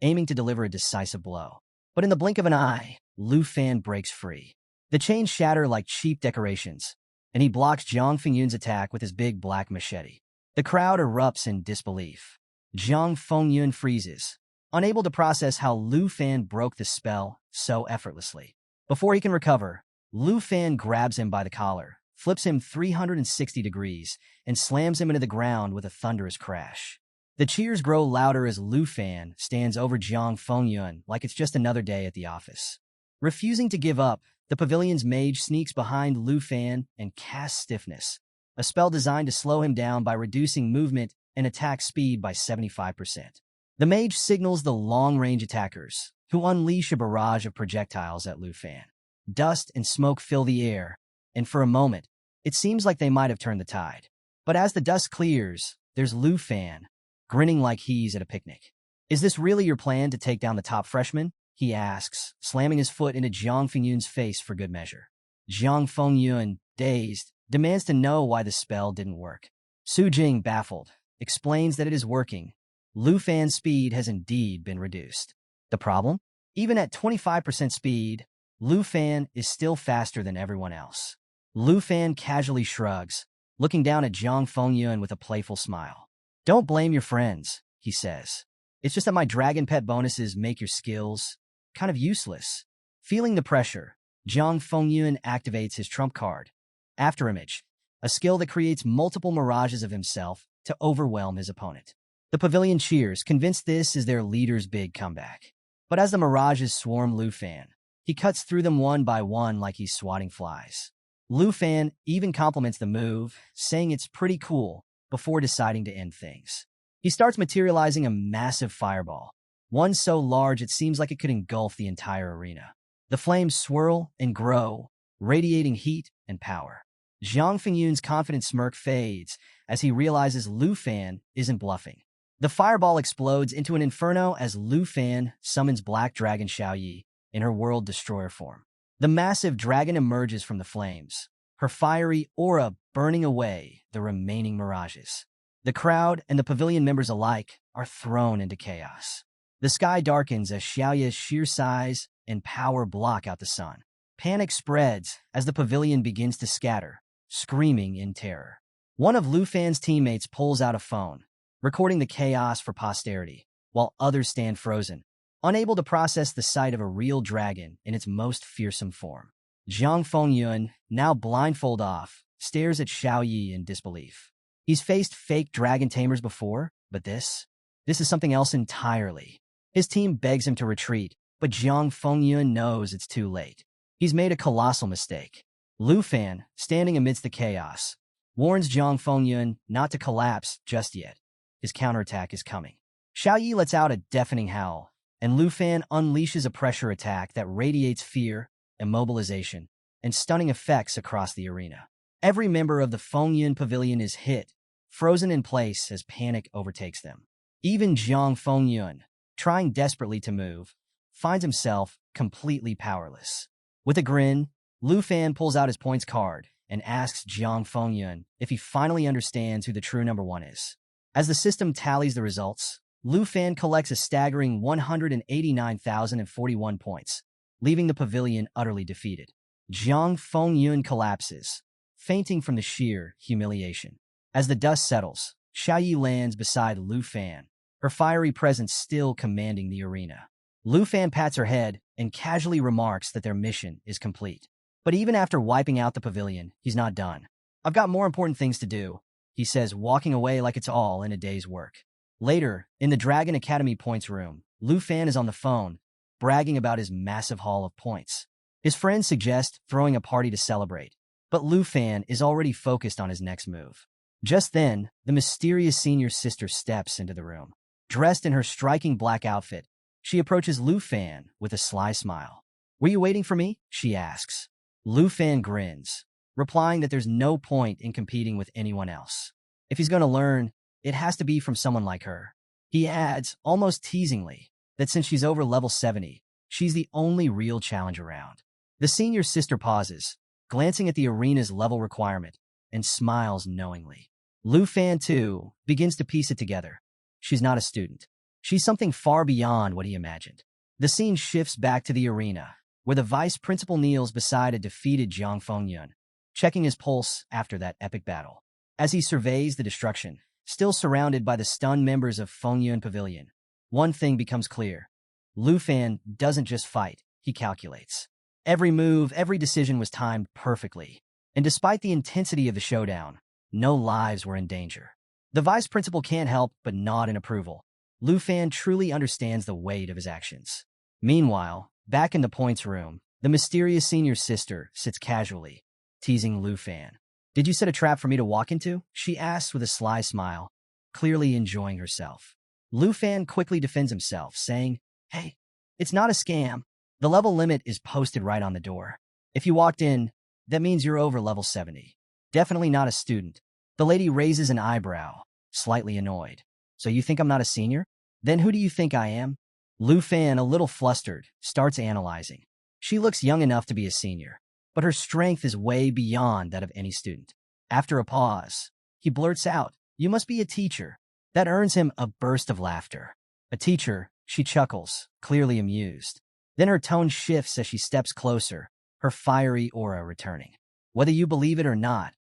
aiming to deliver a decisive blow. But in the blink of an eye, Lu Fan breaks free. The chains shatter like cheap decorations, and he blocks Jiang Fengyun's attack with his big black machete. The crowd erupts in disbelief. Jiang Fengyun freezes, unable to process how Lu Fan broke the spell so effortlessly. Before he can recover, Lu Fan grabs him by the collar, flips him 360 degrees, and slams him into the ground with a thunderous crash. The cheers grow louder as Lu Fan stands over Jiang Fengyun like it's just another day at the office. Refusing to give up, The pavilion's mage sneaks behind Lu Fan and casts Stiffness, a spell designed to slow him down by reducing movement and attack speed by 75%. The mage signals the long-range attackers, who unleash a barrage of projectiles at Lu Fan. Dust and smoke fill the air, and for a moment, it seems like they might have turned the tide. But as the dust clears, there's Lu Fan, grinning like he's at a picnic. "Is this really your plan to take down the top freshman?" he asks, slamming his foot into Jiang Fengyun's face for good measure. Jiang Fengyun, dazed, demands to know why the spell didn't work. Su Jing, baffled, explains that it is working. Lu Fan's speed has indeed been reduced. The problem? Even at 25% speed, Lu Fan is still faster than everyone else. Lu Fan casually shrugs, looking down at Jiang Fengyun with a playful smile. "Don't blame your friends," he says. "It's just that my dragon pet bonuses make your skills kind of useless." Feeling the pressure, Jiang Fengyun activates his trump card, Afterimage, a skill that creates multiple mirages of himself to overwhelm his opponent. The pavilion cheers, convinced this is their leader's big comeback. But as the mirages swarm Lu Fan, he cuts through them one by one like he's swatting flies. Lu Fan even compliments the move, saying it's pretty cool, before deciding to end things. He starts materializing a massive fireball, one so large it seems like it could engulf the entire arena. The flames swirl and grow, radiating heat and power. Jiang Fengyun's confident smirk fades as he realizes Lu Fan isn't bluffing. The fireball explodes into an inferno as Lu Fan summons Black Dragon Xiaoyi in her World Destroyer form. The massive dragon emerges from the flames, her fiery aura burning away the remaining mirages. The crowd and the pavilion members alike are thrown into chaos. The sky darkens as Xiaoyi's sheer size and power block out the sun. Panic spreads as the pavilion begins to scatter, screaming in terror. One of Lu Fan's teammates pulls out a phone, recording the chaos for posterity, while others stand frozen, unable to process the sight of a real dragon in its most fearsome form. Jiang Fengyun, now blindfold off, stares at Xiaoyi in disbelief. He's faced fake dragon tamers before, but this is something else entirely. His team begs him to retreat, but Jiang Fengyun knows it's too late. He's made a colossal mistake. Lu Fan, standing amidst the chaos, warns Jiang Fengyun not to collapse just yet. His counterattack is coming. Xiaoyi lets out a deafening howl, and Lu Fan unleashes a pressure attack that radiates fear, immobilization, and stunning effects across the arena. Every member of the Fengyun Pavilion is hit, frozen in place as panic overtakes them. Even Jiang Fengyun, trying desperately to move, finds himself completely powerless. With a grin, Lu Fan pulls out his points card and asks Jiang Fengyun if he finally understands who the true number one is. As the system tallies the results, Lu Fan collects a staggering 189,041 points, leaving the pavilion utterly defeated. Jiang Fengyun collapses, fainting from the sheer humiliation. As the dust settles, Xiaoyi lands beside Lu Fan, her fiery presence still commanding the arena. Lu Fan pats her head and casually remarks that their mission is complete. But even after wiping out the pavilion, he's not done. "I've got more important things to do," he says, walking away like it's all in a day's work. Later, in the Dragon Academy points room, Lu Fan is on the phone, bragging about his massive haul of points. His friends suggest throwing a party to celebrate, but Lu Fan is already focused on his next move. Just then, the mysterious senior sister steps into the room. Dressed in her striking black outfit, she approaches Lu Fan with a sly smile. "Were you waiting for me?" she asks. Lu Fan grins, replying that there's no point in competing with anyone else. If he's going to learn, it has to be from someone like her. He adds, almost teasingly, that since she's over level 70, she's the only real challenge around. The senior sister pauses, glancing at the arena's level requirement, and smiles knowingly. Lu Fan, too, begins to piece it together. She's not a student. She's something far beyond what he imagined. The scene shifts back to the arena, where the vice principal kneels beside a defeated Jiang Fengyun, checking his pulse after that epic battle. As he surveys the destruction, still surrounded by the stunned members of Fengyun Pavilion, one thing becomes clear. Lu Fan doesn't just fight, he calculates. Every move, every decision was timed perfectly, and despite the intensity of the showdown, no lives were in danger. The vice principal can't help but nod in approval. Lu Fan truly understands the weight of his actions. Meanwhile, back in the points room, The mysterious senior sister sits casually, teasing Lu Fan. Did you set a trap for me to walk into? She asks with a sly smile, clearly enjoying herself. Lu Fan quickly defends himself, saying, Hey, it's not a scam. The level limit is posted right on the door. If you walked in, that means you're over level 70. Definitely not a student. The lady raises an eyebrow, slightly annoyed. So you think I'm not a senior? Then who do you think I am? Lu Fan, a little flustered, starts analyzing. She looks young enough to be a senior, but her strength is way beyond that of any student. After a pause, he blurts out, You must be a teacher. That earns him a burst of laughter. A teacher, she chuckles, clearly amused. Then her tone shifts as she steps closer, her fiery aura returning. Whether you believe it or not,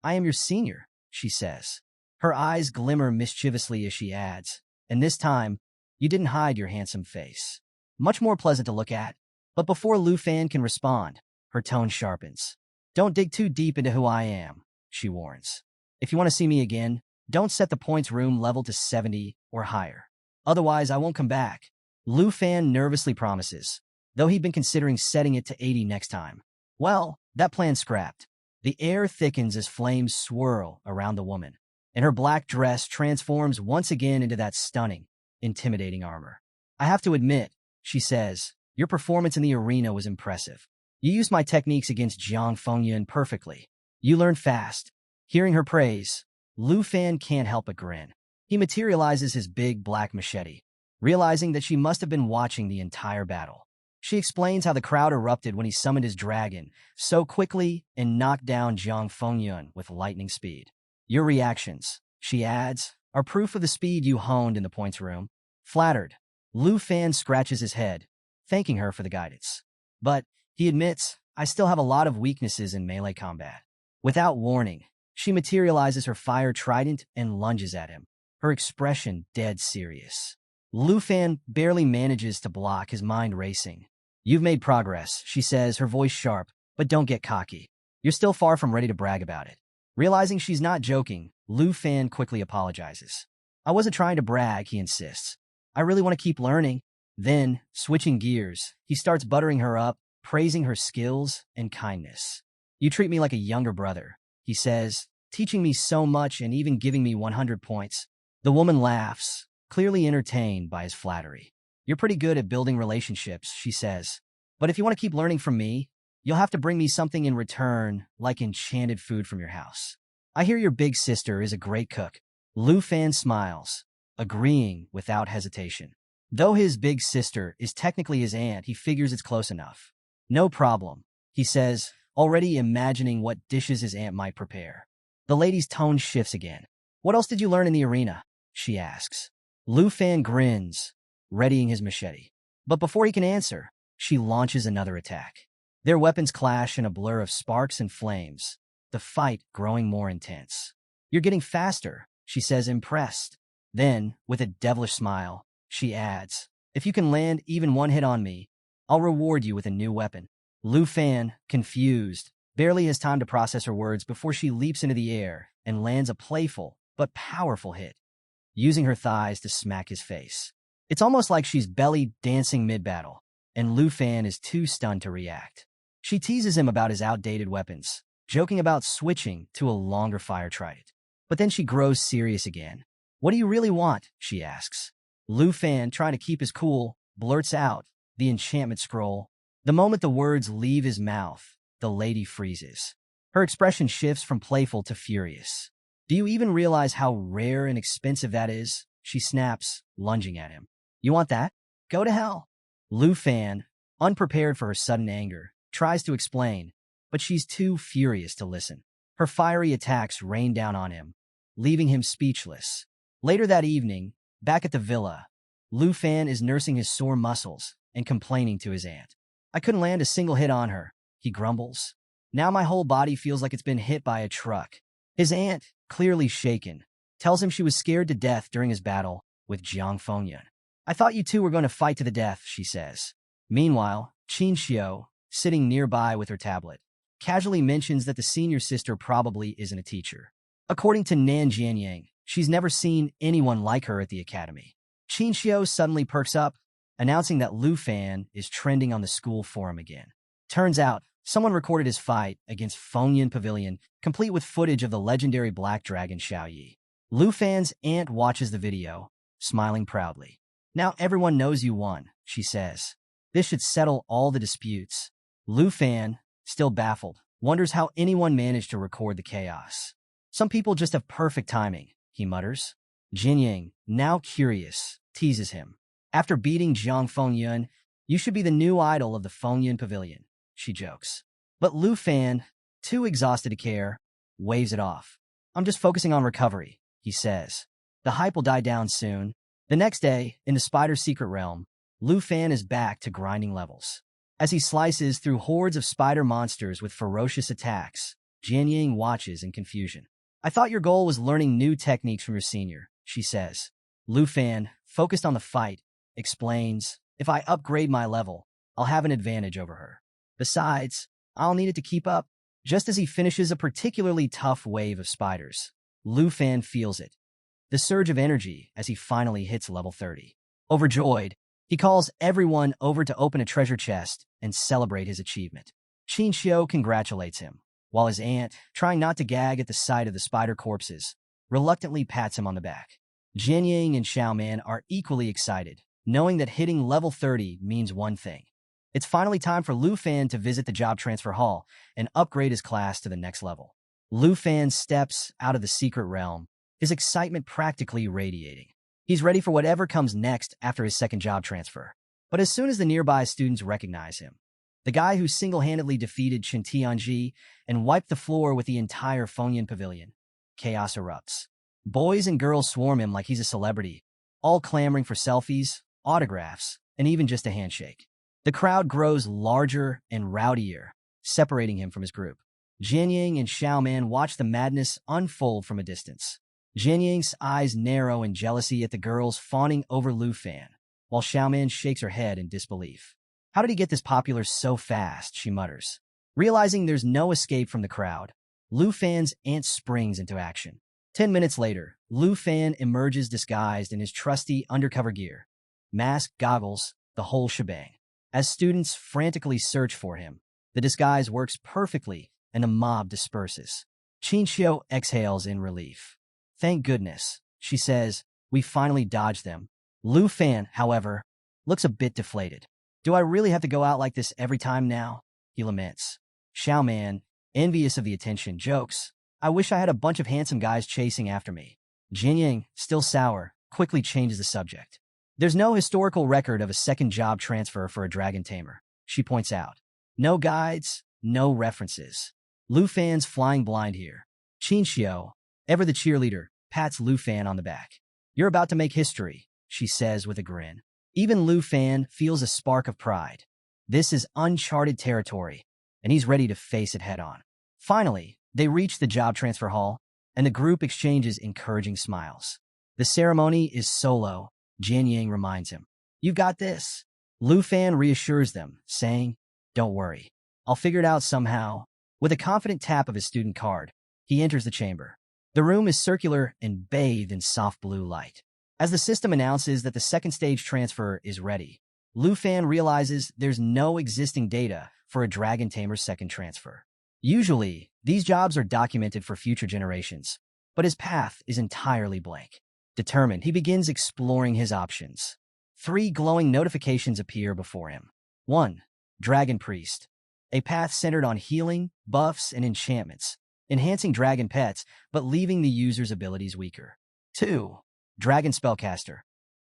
I am your senior, she says. Her eyes glimmer mischievously as she adds, and this time, you didn't hide your handsome face. Much more pleasant to look at. But before Lu Fan can respond, her tone sharpens. Don't dig too deep into who I am, she warns. If you want to see me again, don't set the points room level to 70 or higher. Otherwise, I won't come back. Lu Fan nervously promises, though he'd been considering setting it to 80 next time. Well, that plan's scrapped. The air thickens as flames swirl around the woman, and her black dress transforms once again into that stunning, intimidating armor. I have to admit, she says, your performance in the arena was impressive. You used my techniques against Jiang Fengyun perfectly. You learned fast. Hearing her praise, Lu Fan can't help but grin. He materializes his big black machete, realizing that she must have been watching the entire battle. She explains how the crowd erupted when he summoned his dragon so quickly and knocked down Jiang Fengyun with lightning speed. Your reactions, she adds, are proof of the speed you honed in the points room. Flattered, Lu Fan scratches his head, thanking her for the guidance. But, he admits, I still have a lot of weaknesses in melee combat. Without warning, she materializes her fire trident and lunges at him, her expression dead serious. Lu Fan barely manages to block, his mind racing. You've made progress, she says, her voice sharp, but don't get cocky. You're still far from ready to brag about it. Realizing she's not joking, Lu Fan quickly apologizes. I wasn't trying to brag, he insists. I really want to keep learning. Then, switching gears, he starts buttering her up, praising her skills and kindness. You treat me like a younger brother, he says, teaching me so much and even giving me 100 points. The woman laughs, clearly entertained by his flattery. You're pretty good at building relationships, she says. But if you want to keep learning from me, you'll have to bring me something in return, like enchanted food from your house. I hear your big sister is a great cook. Lu Fan smiles, agreeing without hesitation. Though his big sister is technically his aunt, he figures it's close enough. No problem, he says, already imagining what dishes his aunt might prepare. The lady's tone shifts again. What else did you learn in the arena? She asks. Lu Fan grins, readying his machete. But before he can answer, she launches another attack. Their weapons clash in a blur of sparks and flames, the fight growing more intense. You're getting faster, she says, impressed. Then, with a devilish smile, she adds, if you can land even one hit on me, I'll reward you with a new weapon. Lu Fan, confused, barely has time to process her words before she leaps into the air and lands a playful but powerful hit, using her thighs to smack his face. It's almost like she's belly dancing mid-battle, and Lu Fan is too stunned to react. She teases him about his outdated weapons, joking about switching to a longer fire trident. But then she grows serious again. What do you really want? She asks. Lu Fan, trying to keep his cool, blurts out the enchantment scroll. The moment the words leave his mouth, the lady freezes. Her expression shifts from playful to furious. Do you even realize how rare and expensive that is? She snaps, lunging at him. You want that? Go to hell. Lu Fan, unprepared for her sudden anger, tries to explain, but she's too furious to listen. Her fiery attacks rain down on him, leaving him speechless. Later that evening, back at the villa, Lu Fan is nursing his sore muscles and complaining to his aunt. I couldn't land a single hit on her, he grumbles. Now my whole body feels like it's been hit by a truck. His aunt, clearly shaken, tells him she was scared to death during his battle with Jiang Fengyun. I thought you two were going to fight to the death, she says. Meanwhile, Qin Xiao, sitting nearby with her tablet, casually mentions that the senior sister probably isn't a teacher. According to Nan Jianyang, she's never seen anyone like her at the academy. Qin Xiao suddenly perks up, announcing that Lu Fan is trending on the school forum again. Turns out, someone recorded his fight against Fengyan Pavilion, complete with footage of the legendary black dragon Xiaoyi. Lu Fan's aunt watches the video, smiling proudly. Now everyone knows you won, she says. This should settle all the disputes. Lu Fan, still baffled, wonders how anyone managed to record the chaos. Some people just have perfect timing, he mutters. Jinying, now curious, teases him. After beating Jiang Fengyun, you should be the new idol of the Fengyan Pavilion, she jokes. But Lu Fan, too exhausted to care, waves it off. I'm just focusing on recovery, he says. The hype will die down soon. The next day, in the spider's secret realm, Lu Fan is back to grinding levels. As he slices through hordes of spider monsters with ferocious attacks, Jianying watches in confusion. I thought your goal was learning new techniques from your senior, she says. Lu Fan, focused on the fight, explains, if I upgrade my level, I'll have an advantage over her. Besides, I'll need it to keep up. Just as he finishes a particularly tough wave of spiders, Lu Fan feels it. The surge of energy as he finally hits level 30. Overjoyed, he calls everyone over to open a treasure chest and celebrate his achievement. Qin Xiu congratulates him, while his aunt, trying not to gag at the sight of the spider corpses, reluctantly pats him on the back. Jianying and Xiaoman are equally excited, knowing that hitting level 30 means one thing. It's finally time for Lu Fan to visit the job transfer hall and upgrade his class to the next level. Lu Fan steps out of the secret realm, his excitement practically radiating. He's ready for whatever comes next after his second job transfer. But as soon as the nearby students recognize him, the guy who single-handedly defeated Chen Tianji and wiped the floor with the entire Fengyan Pavilion, chaos erupts. Boys and girls swarm him like he's a celebrity, all clamoring for selfies, autographs, and even just a handshake. The crowd grows larger and rowdier, separating him from his group. Jianying and Xiaoman watch the madness unfold from a distance. Jianying's eyes narrow in jealousy at the girls fawning over Lu Fan, while Xiaoman shakes her head in disbelief. How did he get this popular so fast, she mutters. Realizing there's no escape from the crowd, Lu Fan's aunt springs into action. 10 minutes later, Lu Fan emerges disguised in his trusty undercover gear. Mask, goggles, the whole shebang. As students frantically search for him, the disguise works perfectly and the mob disperses. Qin Xiu exhales in relief. Thank goodness, she says, we finally dodged them. Lu Fan, however, looks a bit deflated. Do I really have to go out like this every time now? He laments. Xiaoman, envious of the attention, jokes, I wish I had a bunch of handsome guys chasing after me. Jianying, still sour, quickly changes the subject. There's no historical record of a second job transfer for a dragon tamer, she points out. No guides, no references. Lu Fan's flying blind here. Qin Xiu, ever the cheerleader, pats Lu Fan on the back. You're about to make history, she says with a grin. Even Lu Fan feels a spark of pride. This is uncharted territory, and he's ready to face it head-on. Finally, they reach the job transfer hall, and the group exchanges encouraging smiles. The ceremony is solo, Jianying reminds him. You've got this. Lu Fan reassures them, saying, don't worry. I'll figure it out somehow. With a confident tap of his student card, he enters the chamber. The room is circular and bathed in soft blue light. As the system announces that the second stage transfer is ready, Lu Fan realizes there's no existing data for a Dragon Tamer's second transfer. Usually, these jobs are documented for future generations, but his path is entirely blank. Determined, he begins exploring his options. 3 glowing notifications appear before him. 1. Dragon Priest. A path centered on healing, buffs, and enchantments, enhancing dragon pets, but leaving the user's abilities weaker. 2. Dragon Spellcaster.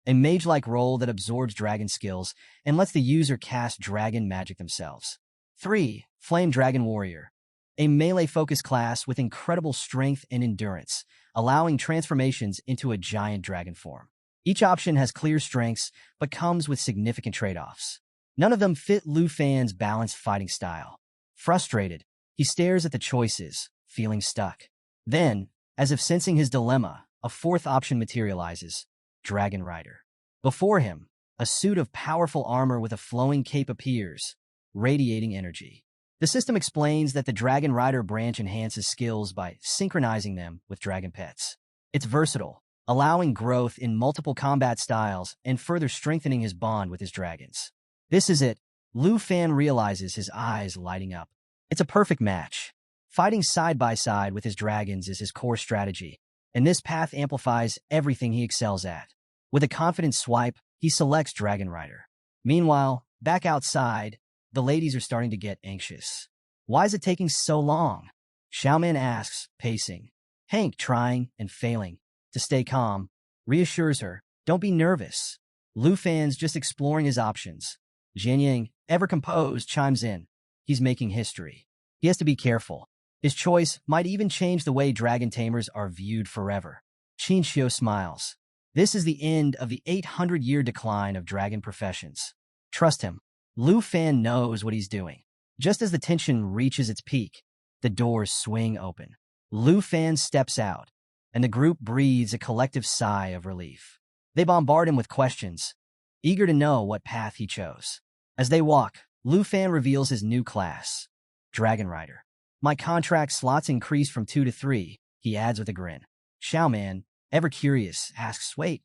A mage-like role that absorbs dragon skills and lets the user cast dragon magic themselves. 3. Flame Dragon Warrior. A melee-focused class with incredible strength and endurance, allowing transformations into a giant dragon form. Each option has clear strengths, but comes with significant trade-offs. None of them fit Lu Fan's balanced fighting style. Frustrated, he stares at the choices, feeling stuck. Then, as if sensing his dilemma, a 4th option materializes, Dragon Rider. Before him, a suit of powerful armor with a flowing cape appears, radiating energy. The system explains that the Dragon Rider branch enhances skills by synchronizing them with dragon pets. It's versatile, allowing growth in multiple combat styles and further strengthening his bond with his dragons. This is it, Lu Fan realizes, his eyes lighting up. It's a perfect match. Fighting side by side with his dragons is his core strategy, and this path amplifies everything he excels at. With a confident swipe, he selects Dragon Rider. Meanwhile, back outside, the ladies are starting to get anxious. Why is it taking so long? Xiaoman asks, pacing. Hank, trying and failing to stay calm, reassures her, don't be nervous. Lu Fan's just exploring his options. Jianying, ever composed, chimes in. He's making history. He has to be careful. His choice might even change the way dragon tamers are viewed forever. Qin Xiu smiles. This is the end of the 800-year decline of dragon professions. Trust him. Lu Fan knows what he's doing. Just as the tension reaches its peak, the doors swing open. Lu Fan steps out, and the group breathes a collective sigh of relief. They bombard him with questions, eager to know what path he chose. As they walk, Lu Fan reveals his new class, Dragon Rider. My contract slots increase from 2 to 3, he adds with a grin. Xiaoman, ever curious, asks, wait,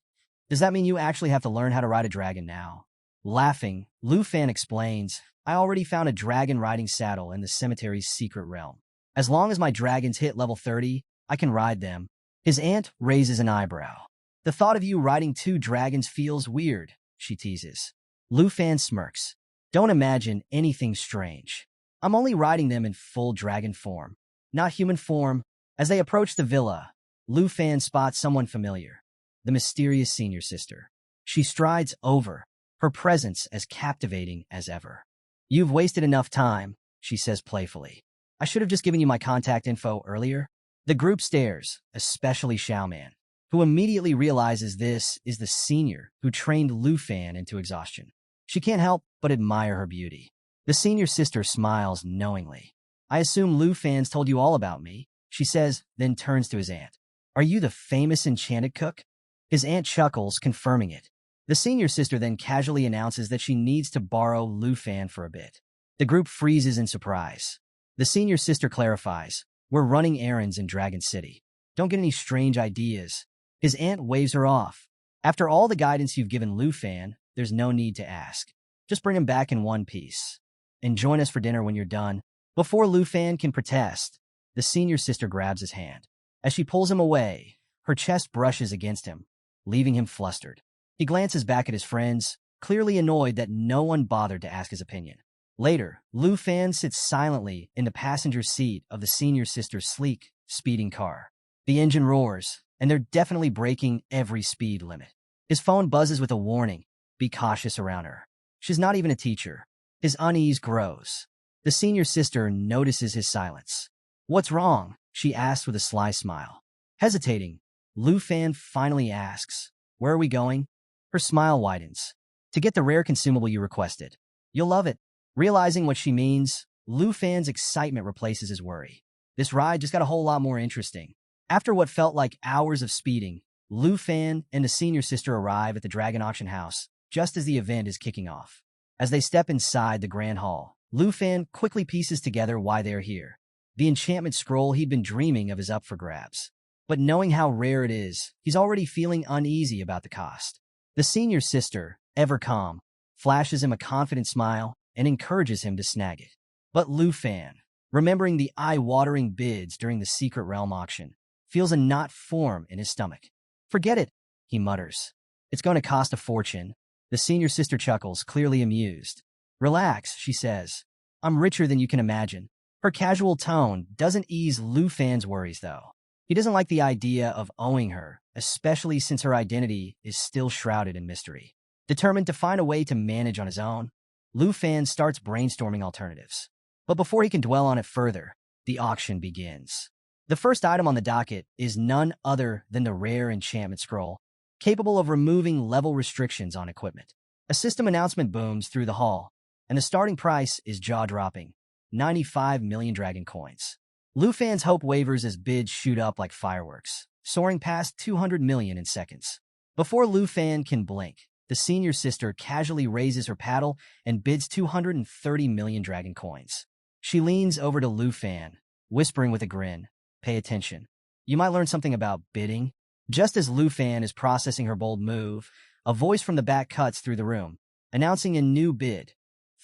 does that mean you actually have to learn how to ride a dragon now? Laughing, Lu Fan explains, I already found a dragon riding saddle in the cemetery's secret realm. As long as my dragons hit level 30, I can ride them. His aunt raises an eyebrow. The thought of you riding 2 dragons feels weird, she teases. Lu Fan smirks. Don't imagine anything strange. I'm only riding them in full dragon form, not human form. As they approach the villa, Lu Fan spots someone familiar, the mysterious senior sister. She strides over, her presence as captivating as ever. You've wasted enough time, she says playfully. I should have just given you my contact info earlier. The group stares, especially Xiaoman, who immediately realizes this is the senior who trained Lu Fan into exhaustion. She can't help but admire her beauty. The senior sister smiles knowingly. I assume Lu Fan's told you all about me, she says, then turns to his aunt. Are you the famous enchanted cook? His aunt chuckles, confirming it. The senior sister then casually announces that she needs to borrow Lu Fan for a bit. The group freezes in surprise. The senior sister clarifies, we're running errands in Dragon City. Don't get any strange ideas. His aunt waves her off. After all the guidance you've given Lu Fan, there's no need to ask. Just bring him back in one piece. And join us for dinner when you're done. Before Lu Fan can protest, the senior sister grabs his hand. As she pulls him away, her chest brushes against him, leaving him flustered. He glances back at his friends, clearly annoyed that no one bothered to ask his opinion. Later, Lu Fan sits silently in the passenger seat of the senior sister's sleek, speeding car. The engine roars, and they're definitely breaking every speed limit. His phone buzzes with a warning, be cautious around her. She's not even a teacher. His unease grows. The senior sister notices his silence. What's wrong? She asks with a sly smile. Hesitating, Lu Fan finally asks, where are we going? Her smile widens. To get the rare consumable you requested. You'll love it. Realizing what she means, Lu Fan's excitement replaces his worry. This ride just got a whole lot more interesting. After what felt like hours of speeding, Lu Fan and the senior sister arrive at the Dragon Auction House just as the event is kicking off. As they step inside the grand hall, Lu Fan quickly pieces together why they're here. The enchantment scroll he'd been dreaming of is up for grabs. But knowing how rare it is, he's already feeling uneasy about the cost. The senior sister, ever calm, flashes him a confident smile and encourages him to snag it. But Lu Fan, remembering the eye-watering bids during the Secret Realm auction, feels a knot form in his stomach. Forget it, he mutters. It's going to cost a fortune. The senior sister chuckles, clearly amused. Relax, she says. I'm richer than you can imagine. Her casual tone doesn't ease Lu Fan's worries, though. He doesn't like the idea of owing her, especially since her identity is still shrouded in mystery. Determined to find a way to manage on his own, Lu Fan starts brainstorming alternatives. But before he can dwell on it further, the auction begins. The first item on the docket is none other than the rare enchantment scroll, capable of removing level restrictions on equipment. A system announcement booms through the hall, and the starting price is jaw-dropping, 95 million dragon coins. Lu Fan's hope wavers as bids shoot up like fireworks, soaring past 200 million in seconds. Before Lu Fan can blink, the senior sister casually raises her paddle and bids 230 million dragon coins. She leans over to Lu Fan, whispering with a grin, pay attention. You might learn something about bidding. Just as Lu Fan is processing her bold move, a voice from the back cuts through the room, announcing a new bid,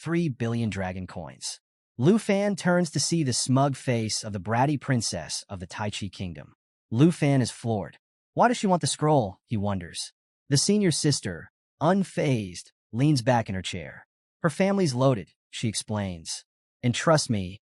3 billion dragon coins. Lu Fan turns to see the smug face of the bratty princess of the Tai Chi Kingdom. Lu Fan is floored. Why does she want the scroll, he wonders. The senior sister, unfazed, leans back in her chair. Her family's loaded, she explains. And trust me,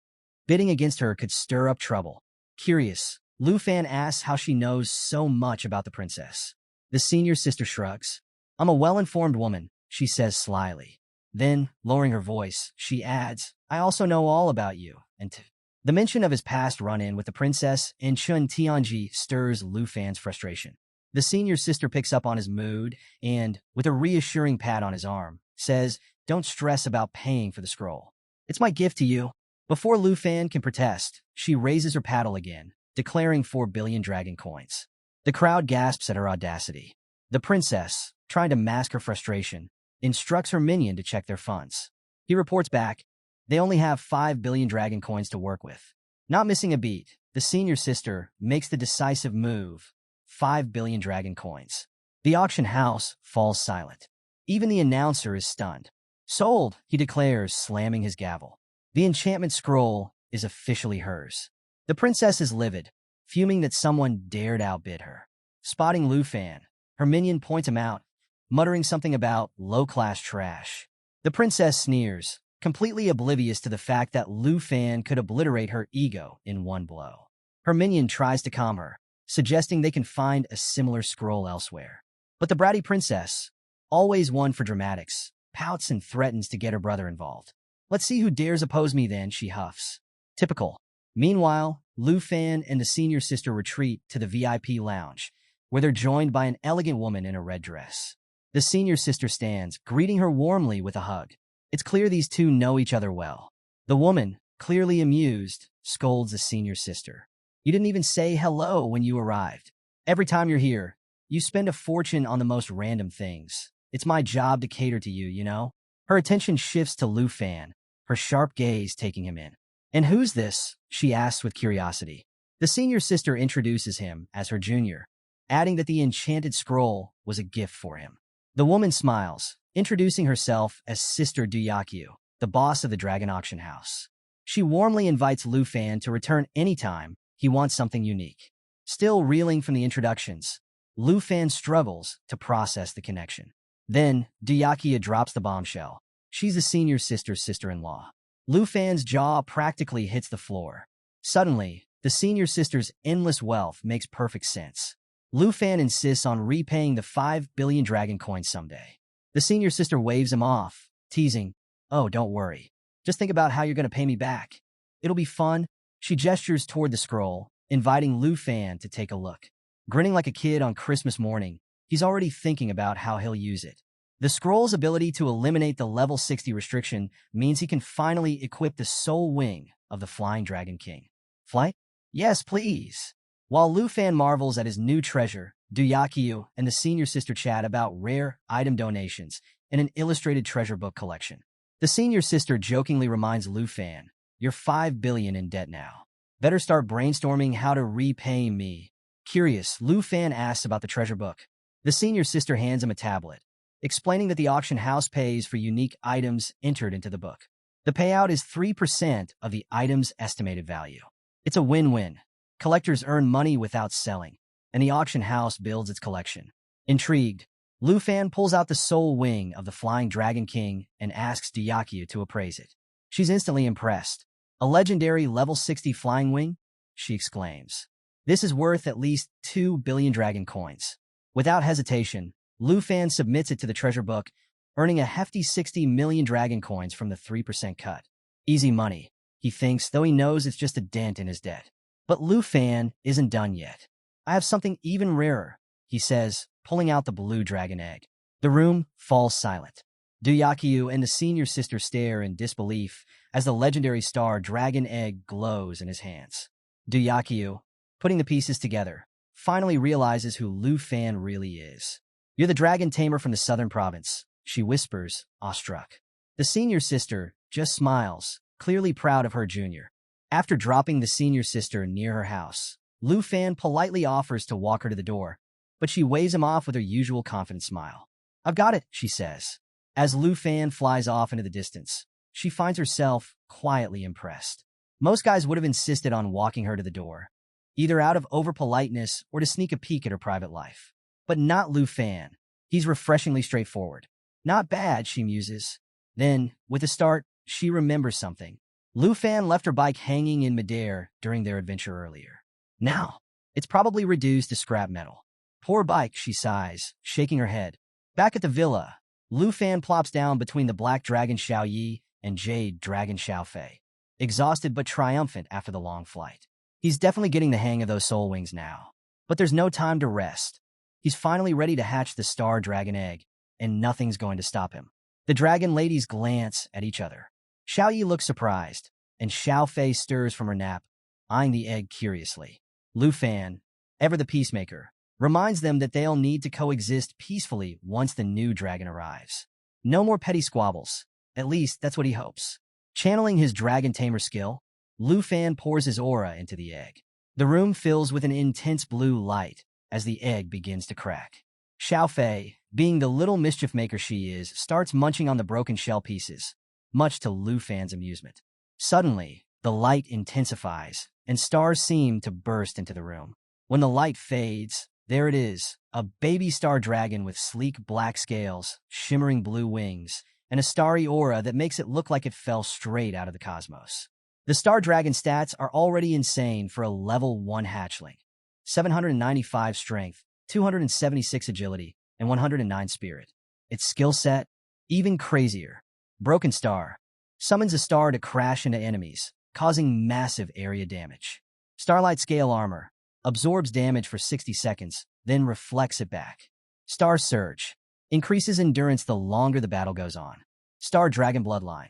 bidding against her could stir up trouble. Curious, Lu Fan asks how she knows so much about the princess. The senior sister shrugs. I'm a well-informed woman, she says slyly. Then, lowering her voice, she adds, I also know all about you. And the mention of his past run-in with the princess in Chun Tianji stirs Lu Fan's frustration. The senior sister picks up on his mood and, with a reassuring pat on his arm, says, don't stress about paying for the scroll. It's my gift to you. Before Lu Fan can protest, she raises her paddle again, declaring 4 billion dragon coins. The crowd gasps at her audacity. The princess, trying to mask her frustration, instructs her minion to check their funds. He reports back, they only have 5 billion dragon coins to work with. Not missing a beat, the senior sister makes the decisive move, 5 billion dragon coins. The auction house falls silent. Even the announcer is stunned. Sold, he declares, slamming his gavel. The enchantment scroll is officially hers. The princess is livid, fuming that someone dared outbid her. Spotting Lu Fan, her minion points him out, muttering something about low-class trash. The princess sneers, completely oblivious to the fact that Lu Fan could obliterate her ego in one blow. Her minion tries to calm her, suggesting they can find a similar scroll elsewhere. But the bratty princess, always one for dramatics, pouts and threatens to get her brother involved. Let's see who dares oppose me then, she huffs. Typical. Meanwhile, Lu Fan and the senior sister retreat to the VIP lounge, where they're joined by an elegant woman in a red dress. The senior sister stands, greeting her warmly with a hug. It's clear these two know each other well. The woman, clearly amused, scolds the senior sister. You didn't even say hello when you arrived. Every time you're here, you spend a fortune on the most random things. It's my job to cater to you, you know? Her attention shifts to Lu Fan, her sharp gaze taking him in. And who's this? She asks with curiosity. The senior sister introduces him as her junior, adding that the enchanted scroll was a gift for him. The woman smiles, introducing herself as Sister Duyakyu, the boss of the Dragon Auction House. She warmly invites Lu Fan to return anytime he wants something unique. Still reeling from the introductions, Lu Fan struggles to process the connection. Then, Duyakyu drops the bombshell. She's the senior sister's sister-in-law. Lu Fan's jaw practically hits the floor. Suddenly, the senior sister's endless wealth makes perfect sense. Lu Fan insists on repaying the 5 billion dragon coins someday. The senior sister waves him off, teasing, oh, don't worry. Just think about how you're going to pay me back. It'll be fun. She gestures toward the scroll, inviting Lu Fan to take a look. Grinning like a kid on Christmas morning, he's already thinking about how he'll use it. The scroll's ability to eliminate the level 60 restriction means he can finally equip the soul wing of the Flying Dragon King. Flight? Yes, please. While Lu Fan marvels at his new treasure, Duyakyu and the senior sister chat about rare item donations and an illustrated treasure book collection. The senior sister jokingly reminds Lu Fan, you're 5 billion in debt now. Better start brainstorming how to repay me. Curious, Lu Fan asks about the treasure book. The senior sister hands him a tablet, explaining that the auction house pays for unique items entered into the book. The payout is 3% of the item's estimated value. It's a win-win. Collectors earn money without selling, and the auction house builds its collection. Intrigued, Lu Fan pulls out the soul wing of the Flying Dragon King and asks Duyakyu to appraise it. She's instantly impressed. A legendary level 60 flying wing? She exclaims. This is worth at least 2 billion dragon coins. Without hesitation, Lu Fan submits it to the treasure book, earning a hefty 60 million dragon coins from the 3% cut. Easy money, he thinks, though he knows it's just a dent in his debt. But Lu Fan isn't done yet. I have something even rarer, he says, pulling out the blue dragon egg. The room falls silent. Duyakyu and the senior sister stare in disbelief as the legendary star dragon egg glows in his hands. Duyakyu, putting the pieces together, finally realizes who Lu Fan really is. You're the dragon tamer from the southern province, she whispers, awestruck. The senior sister just smiles, clearly proud of her junior. After dropping the senior sister near her house, Lu Fan politely offers to walk her to the door, but she waves him off with her usual confident smile. I've got it, she says. As Lu Fan flies off into the distance, she finds herself quietly impressed. Most guys would have insisted on walking her to the door, either out of overpoliteness or to sneak a peek at her private life. But not Lu Fan. He's refreshingly straightforward. Not bad, she muses. Then, with a start, she remembers something. Lu Fan left her bike hanging in midair during their adventure earlier. Now, it's probably reduced to scrap metal. Poor bike, she sighs, shaking her head. Back at the villa, Lu Fan plops down between the Black Dragon Xiao Yi and Jade Dragon Xiao Fei, exhausted but triumphant after the long flight. He's definitely getting the hang of those soul wings now. But there's no time to rest. He's finally ready to hatch the star dragon egg, and nothing's going to stop him. The dragon ladies glance at each other. Xiao Yi looks surprised, and Xiao Fei stirs from her nap, eyeing the egg curiously. Lu Fan, ever the peacemaker, reminds them that they'll need to coexist peacefully once the new dragon arrives. No more petty squabbles. At least, that's what he hopes. Channeling his dragon tamer skill, Lu Fan pours his aura into the egg. The room fills with an intense blue light as the egg begins to crack. Xiao Fei, being the little mischief maker she is, starts munching on the broken shell pieces, much to Lu Fan's amusement. Suddenly, the light intensifies, and stars seem to burst into the room. When the light fades, there it is, a baby star dragon with sleek black scales, shimmering blue wings, and a starry aura that makes it look like it fell straight out of the cosmos. The star dragon stats are already insane for a level 1 hatchling. 795 strength, 276 agility, and 109 spirit. Its skill set, even crazier. Broken Star summons a star to crash into enemies, causing massive area damage. Starlight Scale Armor absorbs damage for 60 seconds, then reflects it back. Star Surge increases endurance the longer the battle goes on. Star Dragon Bloodline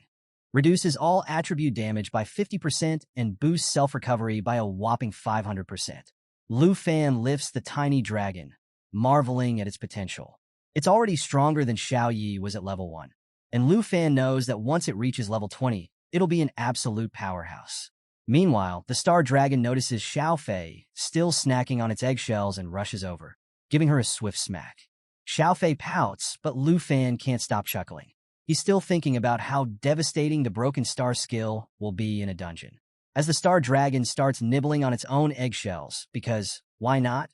reduces all attribute damage by 50% and boosts self-recovery by a whopping 500%. Lu Fan lifts the tiny dragon, marveling at its potential. It's already stronger than Xiao Yi was at level 1, and Lu Fan knows that once it reaches level 20, it'll be an absolute powerhouse. Meanwhile, the star dragon notices Xiao Fei still snacking on its eggshells and rushes over, giving her a swift smack. Xiao Fei pouts, but Lu Fan can't stop chuckling. He's still thinking about how devastating the broken star skill will be in a dungeon. As the star dragon starts nibbling on its own eggshells, because, why not?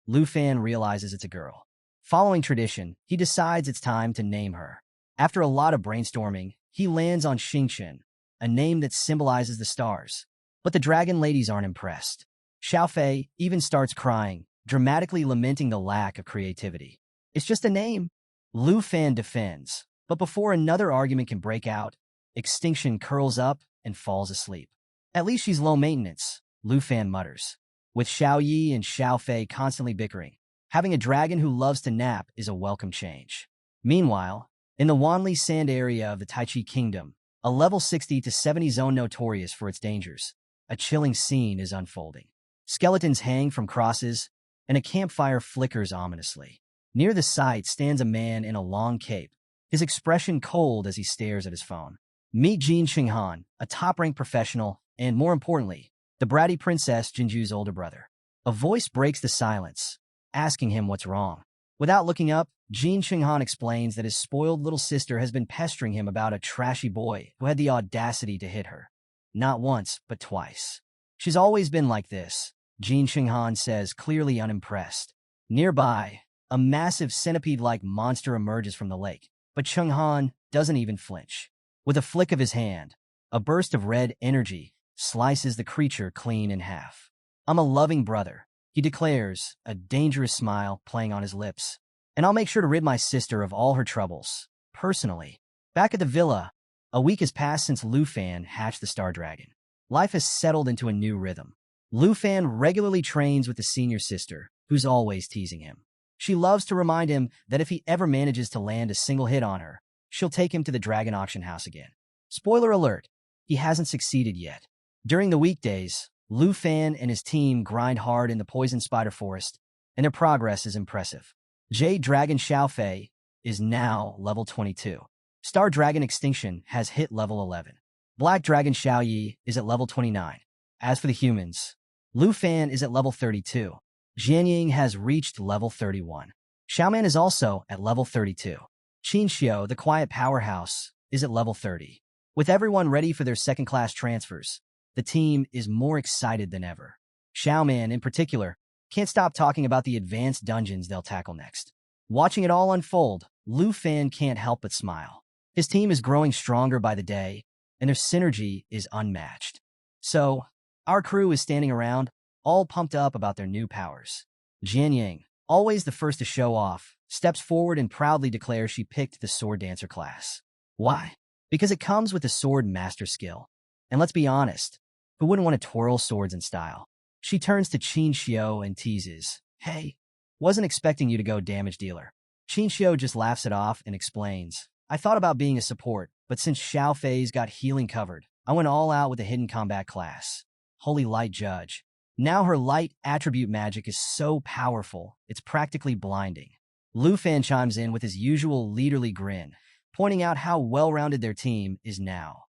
Lu Fan realizes it's a girl. Following tradition, he decides it's time to name her. After a lot of brainstorming, he lands on Xingqian, a name that symbolizes the stars. But the dragon ladies aren't impressed. Xiao Fei even starts crying, dramatically lamenting the lack of creativity. It's just a name. Lu Fan defends, but before another argument can break out, Extinction curls up and falls asleep. At least she's low maintenance, Lu Fan mutters. With Xiao Yi and Xiao Fei constantly bickering, having a dragon who loves to nap is a welcome change. Meanwhile, in the Wanli Sand area of the Taichi Kingdom, a level 60 to 70 zone notorious for its dangers, a chilling scene is unfolding. Skeletons hang from crosses, and a campfire flickers ominously. Near the site stands a man in a long cape, his expression cold as he stares at his phone. Meet Jin Xinghan, a top-ranked professional, and more importantly, the bratty princess Jinju's older brother. A voice breaks the silence, asking him what's wrong. Without looking up, Jin Xinghan explains that his spoiled little sister has been pestering him about a trashy boy who had the audacity to hit her. Not once, but twice. She's always been like this, Jin Xinghan says, clearly unimpressed. Nearby, a massive centipede-like monster emerges from the lake, but Xinghan doesn't even flinch. With a flick of his hand, a burst of red energy slices the creature clean in half. I'm a loving brother, he declares, a dangerous smile playing on his lips. And I'll make sure to rid my sister of all her troubles, personally. Back at the villa, a week has passed since Lu Fan hatched the Star Dragon. Life has settled into a new rhythm. Lu Fan regularly trains with the senior sister, who's always teasing him. She loves to remind him that if he ever manages to land a single hit on her, she'll take him to the dragon auction house again. Spoiler alert, he hasn't succeeded yet. During the weekdays, Lu Fan and his team grind hard in the poison spider forest, and their progress is impressive. Jade Dragon Xiao Fei is now level 22. Star Dragon Extinction has hit level 11. Black Dragon Xiao Yi is at level 29. As for the humans, Lu Fan is at level 32. Jianying has reached level 31. Xiaoman is also at level 32. Qin Xiao, the quiet powerhouse, is at level 30. With everyone ready for their second-class transfers, the team is more excited than ever. Xiaoman, in particular, can't stop talking about the advanced dungeons they'll tackle next. Watching it all unfold, Lu Fan can't help but smile. His team is growing stronger by the day, and their synergy is unmatched. So, our crew is standing around, all pumped up about their new powers. Jian Yang, always the first to show off, steps forward and proudly declares she picked the sword dancer class. Why? Because it comes with the sword master skill. And let's be honest, who wouldn't want to twirl swords in style? She turns to Qin Xiao and teases, "Hey, wasn't expecting you to go damage dealer." Qin Xiao just laughs it off and explains, "I thought about being a support, but since Xiao Fei's got healing covered, I went all out with the hidden combat class. Holy Light Judge. Now her light attribute magic is so powerful, it's practically blinding." Lu Fan chimes in with his usual leaderly grin, pointing out how well-rounded their team is now.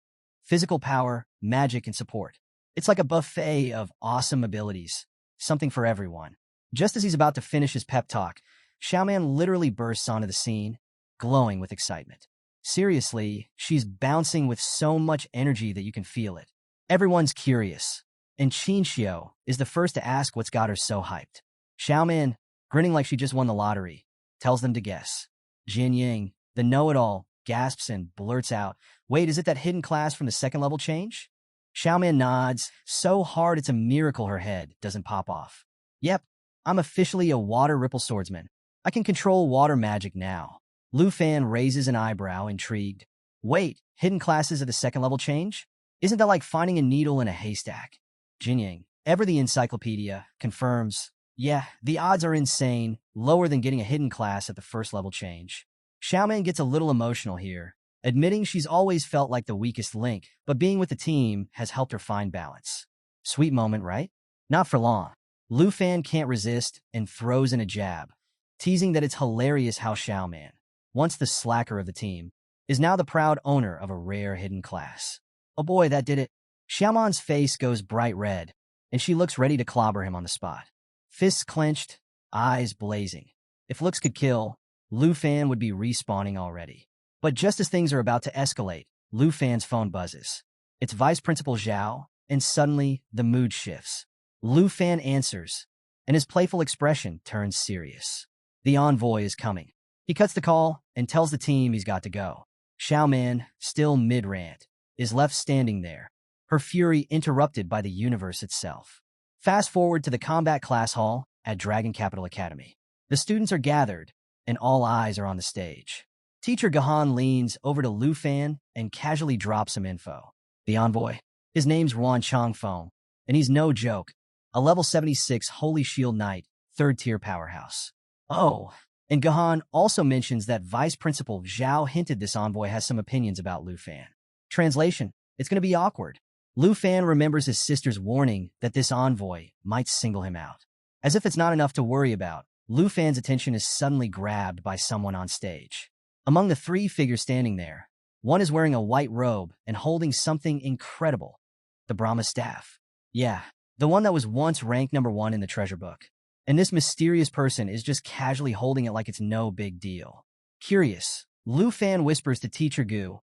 Physical power, magic, and support. It's like a buffet of awesome abilities, something for everyone. Just as he's about to finish his pep talk, Xiaoman literally bursts onto the scene, glowing with excitement. Seriously, she's bouncing with so much energy that you can feel it. Everyone's curious, and Qin Xiao is the first to ask what's got her so hyped. Xiaoman, grinning like she just won the lottery, tells them to guess. Jian Yang, the know-it-all, gasps and blurts out, "Wait, is it that hidden class from the second level change?" Xiaoman nods, so hard it's a miracle her head doesn't pop off. "Yep, I'm officially a water ripple swordsman. I can control water magic now." Lu Fan raises an eyebrow, intrigued. "Wait, hidden classes of the second level change? Isn't that like finding a needle in a haystack?" Jin Yang, ever the encyclopedia, confirms, "Yeah, the odds are insane, lower than getting a hidden class at the first level change." Xiaoman gets a little emotional here, admitting she's always felt like the weakest link, but being with the team has helped her find balance. Sweet moment, right? Not for long. Lu Fan can't resist and throws in a jab, teasing that it's hilarious how Xiaoman, once the slacker of the team, is now the proud owner of a rare hidden class. Oh boy, that did it. Xiaoman's face goes bright red, and she looks ready to clobber him on the spot. Fists clenched, eyes blazing. If looks could kill, Lu Fan would be respawning already. But just as things are about to escalate, Lu Fan's phone buzzes. It's Vice Principal Zhao, and suddenly the mood shifts. Lu Fan answers, and his playful expression turns serious. The envoy is coming. He cuts the call and tells the team he's got to go. Xiaoman, still mid-rant, is left standing there, her fury interrupted by the universe itself. Fast forward to the combat class hall at Dragon Capital Academy. The students are gathered, and all eyes are on the stage. Teacher Gahan leans over to Lu Fan and casually drops some info. The envoy. His name's Ruan Changfeng, and he's no joke. A level 76 Holy Shield Knight, 3rd-tier powerhouse. Oh, and Gahan also mentions that Vice Principal Zhao hinted this envoy has some opinions about Lu Fan. Translation, it's going to be awkward. Lu Fan remembers his sister's warning that this envoy might single him out. As if it's not enough to worry about, Lu Fan's attention is suddenly grabbed by someone on stage. Among the three figures standing there, one is wearing a white robe and holding something incredible. The Brahma staff. Yeah, the one that was once ranked #1 in the treasure book. And this mysterious person is just casually holding it like it's no big deal. Curious, Lu Fan whispers to Teacher Gu,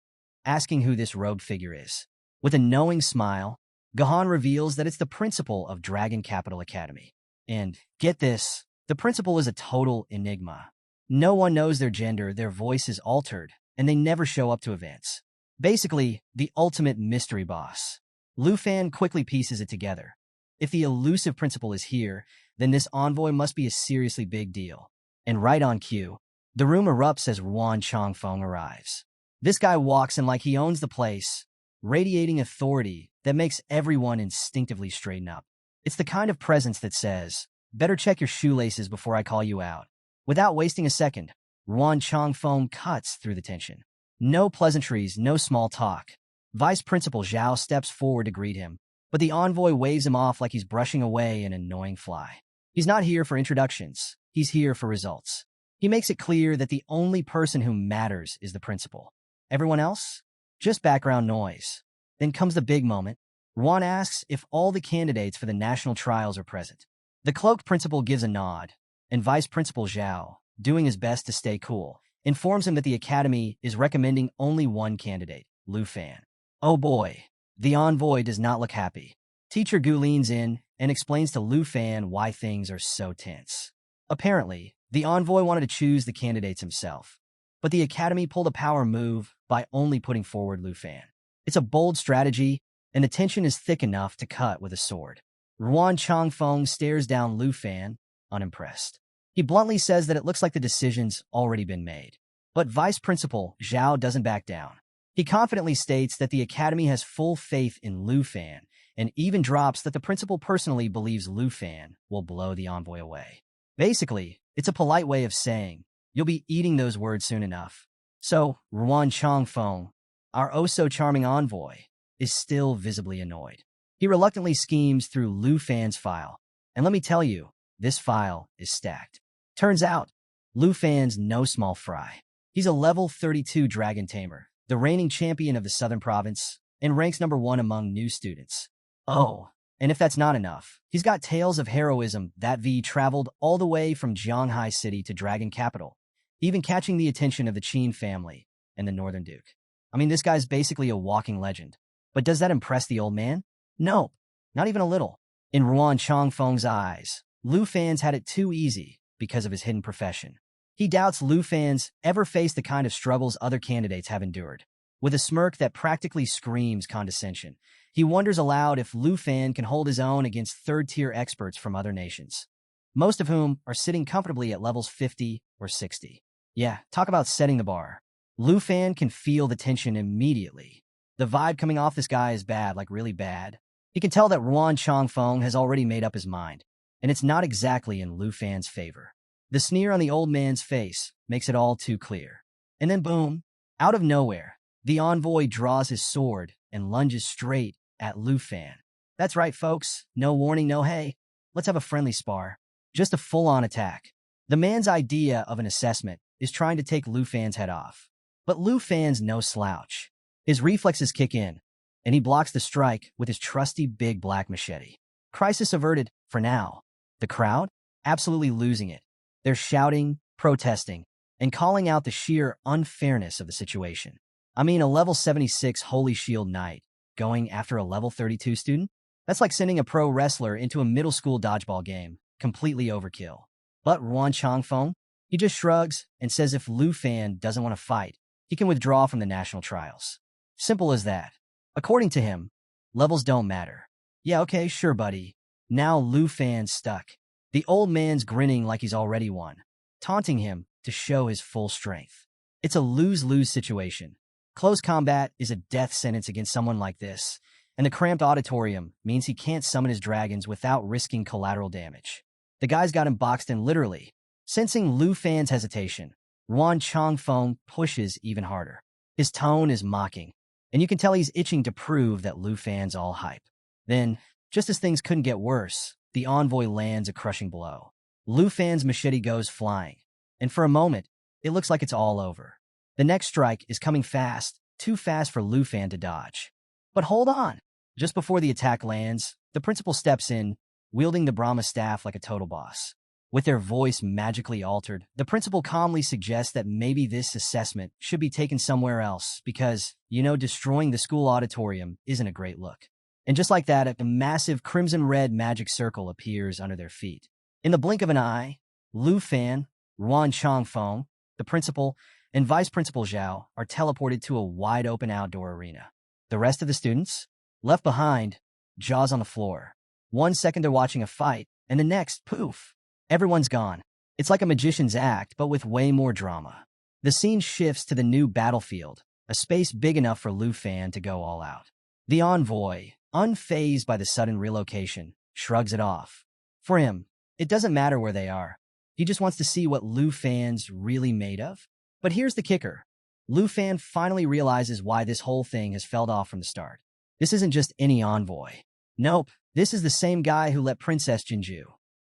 asking who this robed figure is. With a knowing smile, Gahan reveals that it's the principal of Dragon Capital Academy. And, get this, the principal is a total enigma. No one knows their gender, their voice is altered, and they never show up to events. Basically, the ultimate mystery boss. Lu Fan quickly pieces it together. If the elusive principal is here, then this envoy must be a seriously big deal. And right on cue, the room erupts as Ruan Changfeng arrives. This guy walks in like he owns the place, radiating authority that makes everyone instinctively straighten up. It's the kind of presence that says, "Better check your shoelaces before I call you out." Without wasting a second, Ruan Changfeng cuts through the tension. No pleasantries, no small talk. Vice Principal Zhao steps forward to greet him, but the envoy waves him off like he's brushing away an annoying fly. He's not here for introductions. He's here for results. He makes it clear that the only person who matters is the principal. Everyone else? Just background noise. Then comes the big moment. Ruan asks if all the candidates for the national trials are present. The cloaked principal gives a nod, and Vice Principal Zhao, doing his best to stay cool, informs him that the academy is recommending only one candidate, Lu Fan. Oh boy, the envoy does not look happy. Teacher Gu leans in and explains to Lu Fan why things are so tense. Apparently, the envoy wanted to choose the candidates himself, but the academy pulled a power move by only putting forward Lu Fan. It's a bold strategy, and the tension is thick enough to cut with a sword. Ruan Changfeng stares down Lu Fan, unimpressed. He bluntly says that it looks like the decision's already been made. But Vice Principal Zhao doesn't back down. He confidently states that the academy has full faith in Lu Fan, and even drops that the principal personally believes Lu Fan will blow the envoy away. Basically, it's a polite way of saying, you'll be eating those words soon enough. So, Ruan Changfeng, our oh-so-charming envoy, is still visibly annoyed. He reluctantly schemes through Lu Fan's file, and let me tell you, this file is stacked. Turns out, Lu Fan's no small fry. He's a level 32 Dragon Tamer, the reigning champion of the Southern Province, and ranks #1 among new students. Oh, and if that's not enough, he's got tales of heroism that traveled all the way from Jianghai City to Dragon Capital, even catching the attention of the Qin family and the Northern Duke. I mean, this guy's basically a walking legend. But does that impress the old man? No, not even a little. In Ruan Changfeng's eyes, Lu Fan's had it too easy because of his hidden profession. He doubts Lu Fan's ever faced the kind of struggles other candidates have endured. With a smirk that practically screams condescension, he wonders aloud if Lu Fan can hold his own against third-tier experts from other nations, most of whom are sitting comfortably at levels 50 or 60. Yeah, talk about setting the bar. Lu Fan can feel the tension immediately. The vibe coming off this guy is bad, like really bad. He can tell that Ruan Changfeng has already made up his mind, and it's not exactly in Lu Fan's favor. The sneer on the old man's face makes it all too clear. And then boom, out of nowhere, the envoy draws his sword and lunges straight at Lu Fan. That's right, folks. No warning, no hey. Let's have a friendly spar. Just a full-on attack. The man's idea of an assessment is trying to take Lu Fan's head off. But Lu Fan's no slouch. His reflexes kick in, and he blocks the strike with his trusty big black machete. Crisis averted, for now. The crowd? Absolutely losing it. They're shouting, protesting, and calling out the sheer unfairness of the situation. I mean, a level 76 Holy Shield Knight going after a level 32 student? That's like sending a pro wrestler into a middle school dodgeball game. Completely overkill. But Ruan Changfeng? He just shrugs and says if Lu Fan doesn't want to fight, he can withdraw from the national trials. Simple as that. According to him, levels don't matter. Yeah, okay, sure, buddy. Now Lu Fan's stuck. The old man's grinning like he's already won, taunting him to show his full strength. It's a lose-lose situation. Close combat is a death sentence against someone like this, and the cramped auditorium means he can't summon his dragons without risking collateral damage. The guy's got him boxed in literally. Sensing Lu Fan's hesitation, Ruan Changfeng pushes even harder. His tone is mocking, and you can tell he's itching to prove that Lu Fan's all hype. Then, just as things couldn't get worse, the envoy lands a crushing blow. Lu Fan's machete goes flying, and for a moment, it looks like it's all over. The next strike is coming fast, too fast for Lu Fan to dodge. But hold on! Just before the attack lands, the principal steps in, wielding the Brahma staff like a total boss. With their voice magically altered, the principal calmly suggests that maybe this assessment should be taken somewhere else because, destroying the school auditorium isn't a great look. And just like that, a massive crimson-red magic circle appears under their feet. In the blink of an eye, Lu Fan, Ruan Changfeng, the principal, and Vice Principal Zhao are teleported to a wide-open outdoor arena. The rest of the students? Left behind, jaws on the floor. 1 second they're watching a fight, and the next, poof, everyone's gone. It's like a magician's act, but with way more drama. The scene shifts to the new battlefield, a space big enough for Lu Fan to go all out. The envoy, unfazed by the sudden relocation, shrugs it off. For him, it doesn't matter where they are. He just wants to see what Lu Fan's really made of. But here's the kicker. Lu Fan finally realizes why this whole thing has felled off from the start. This isn't just any envoy. Nope, this is the same guy who let Princess Jinju,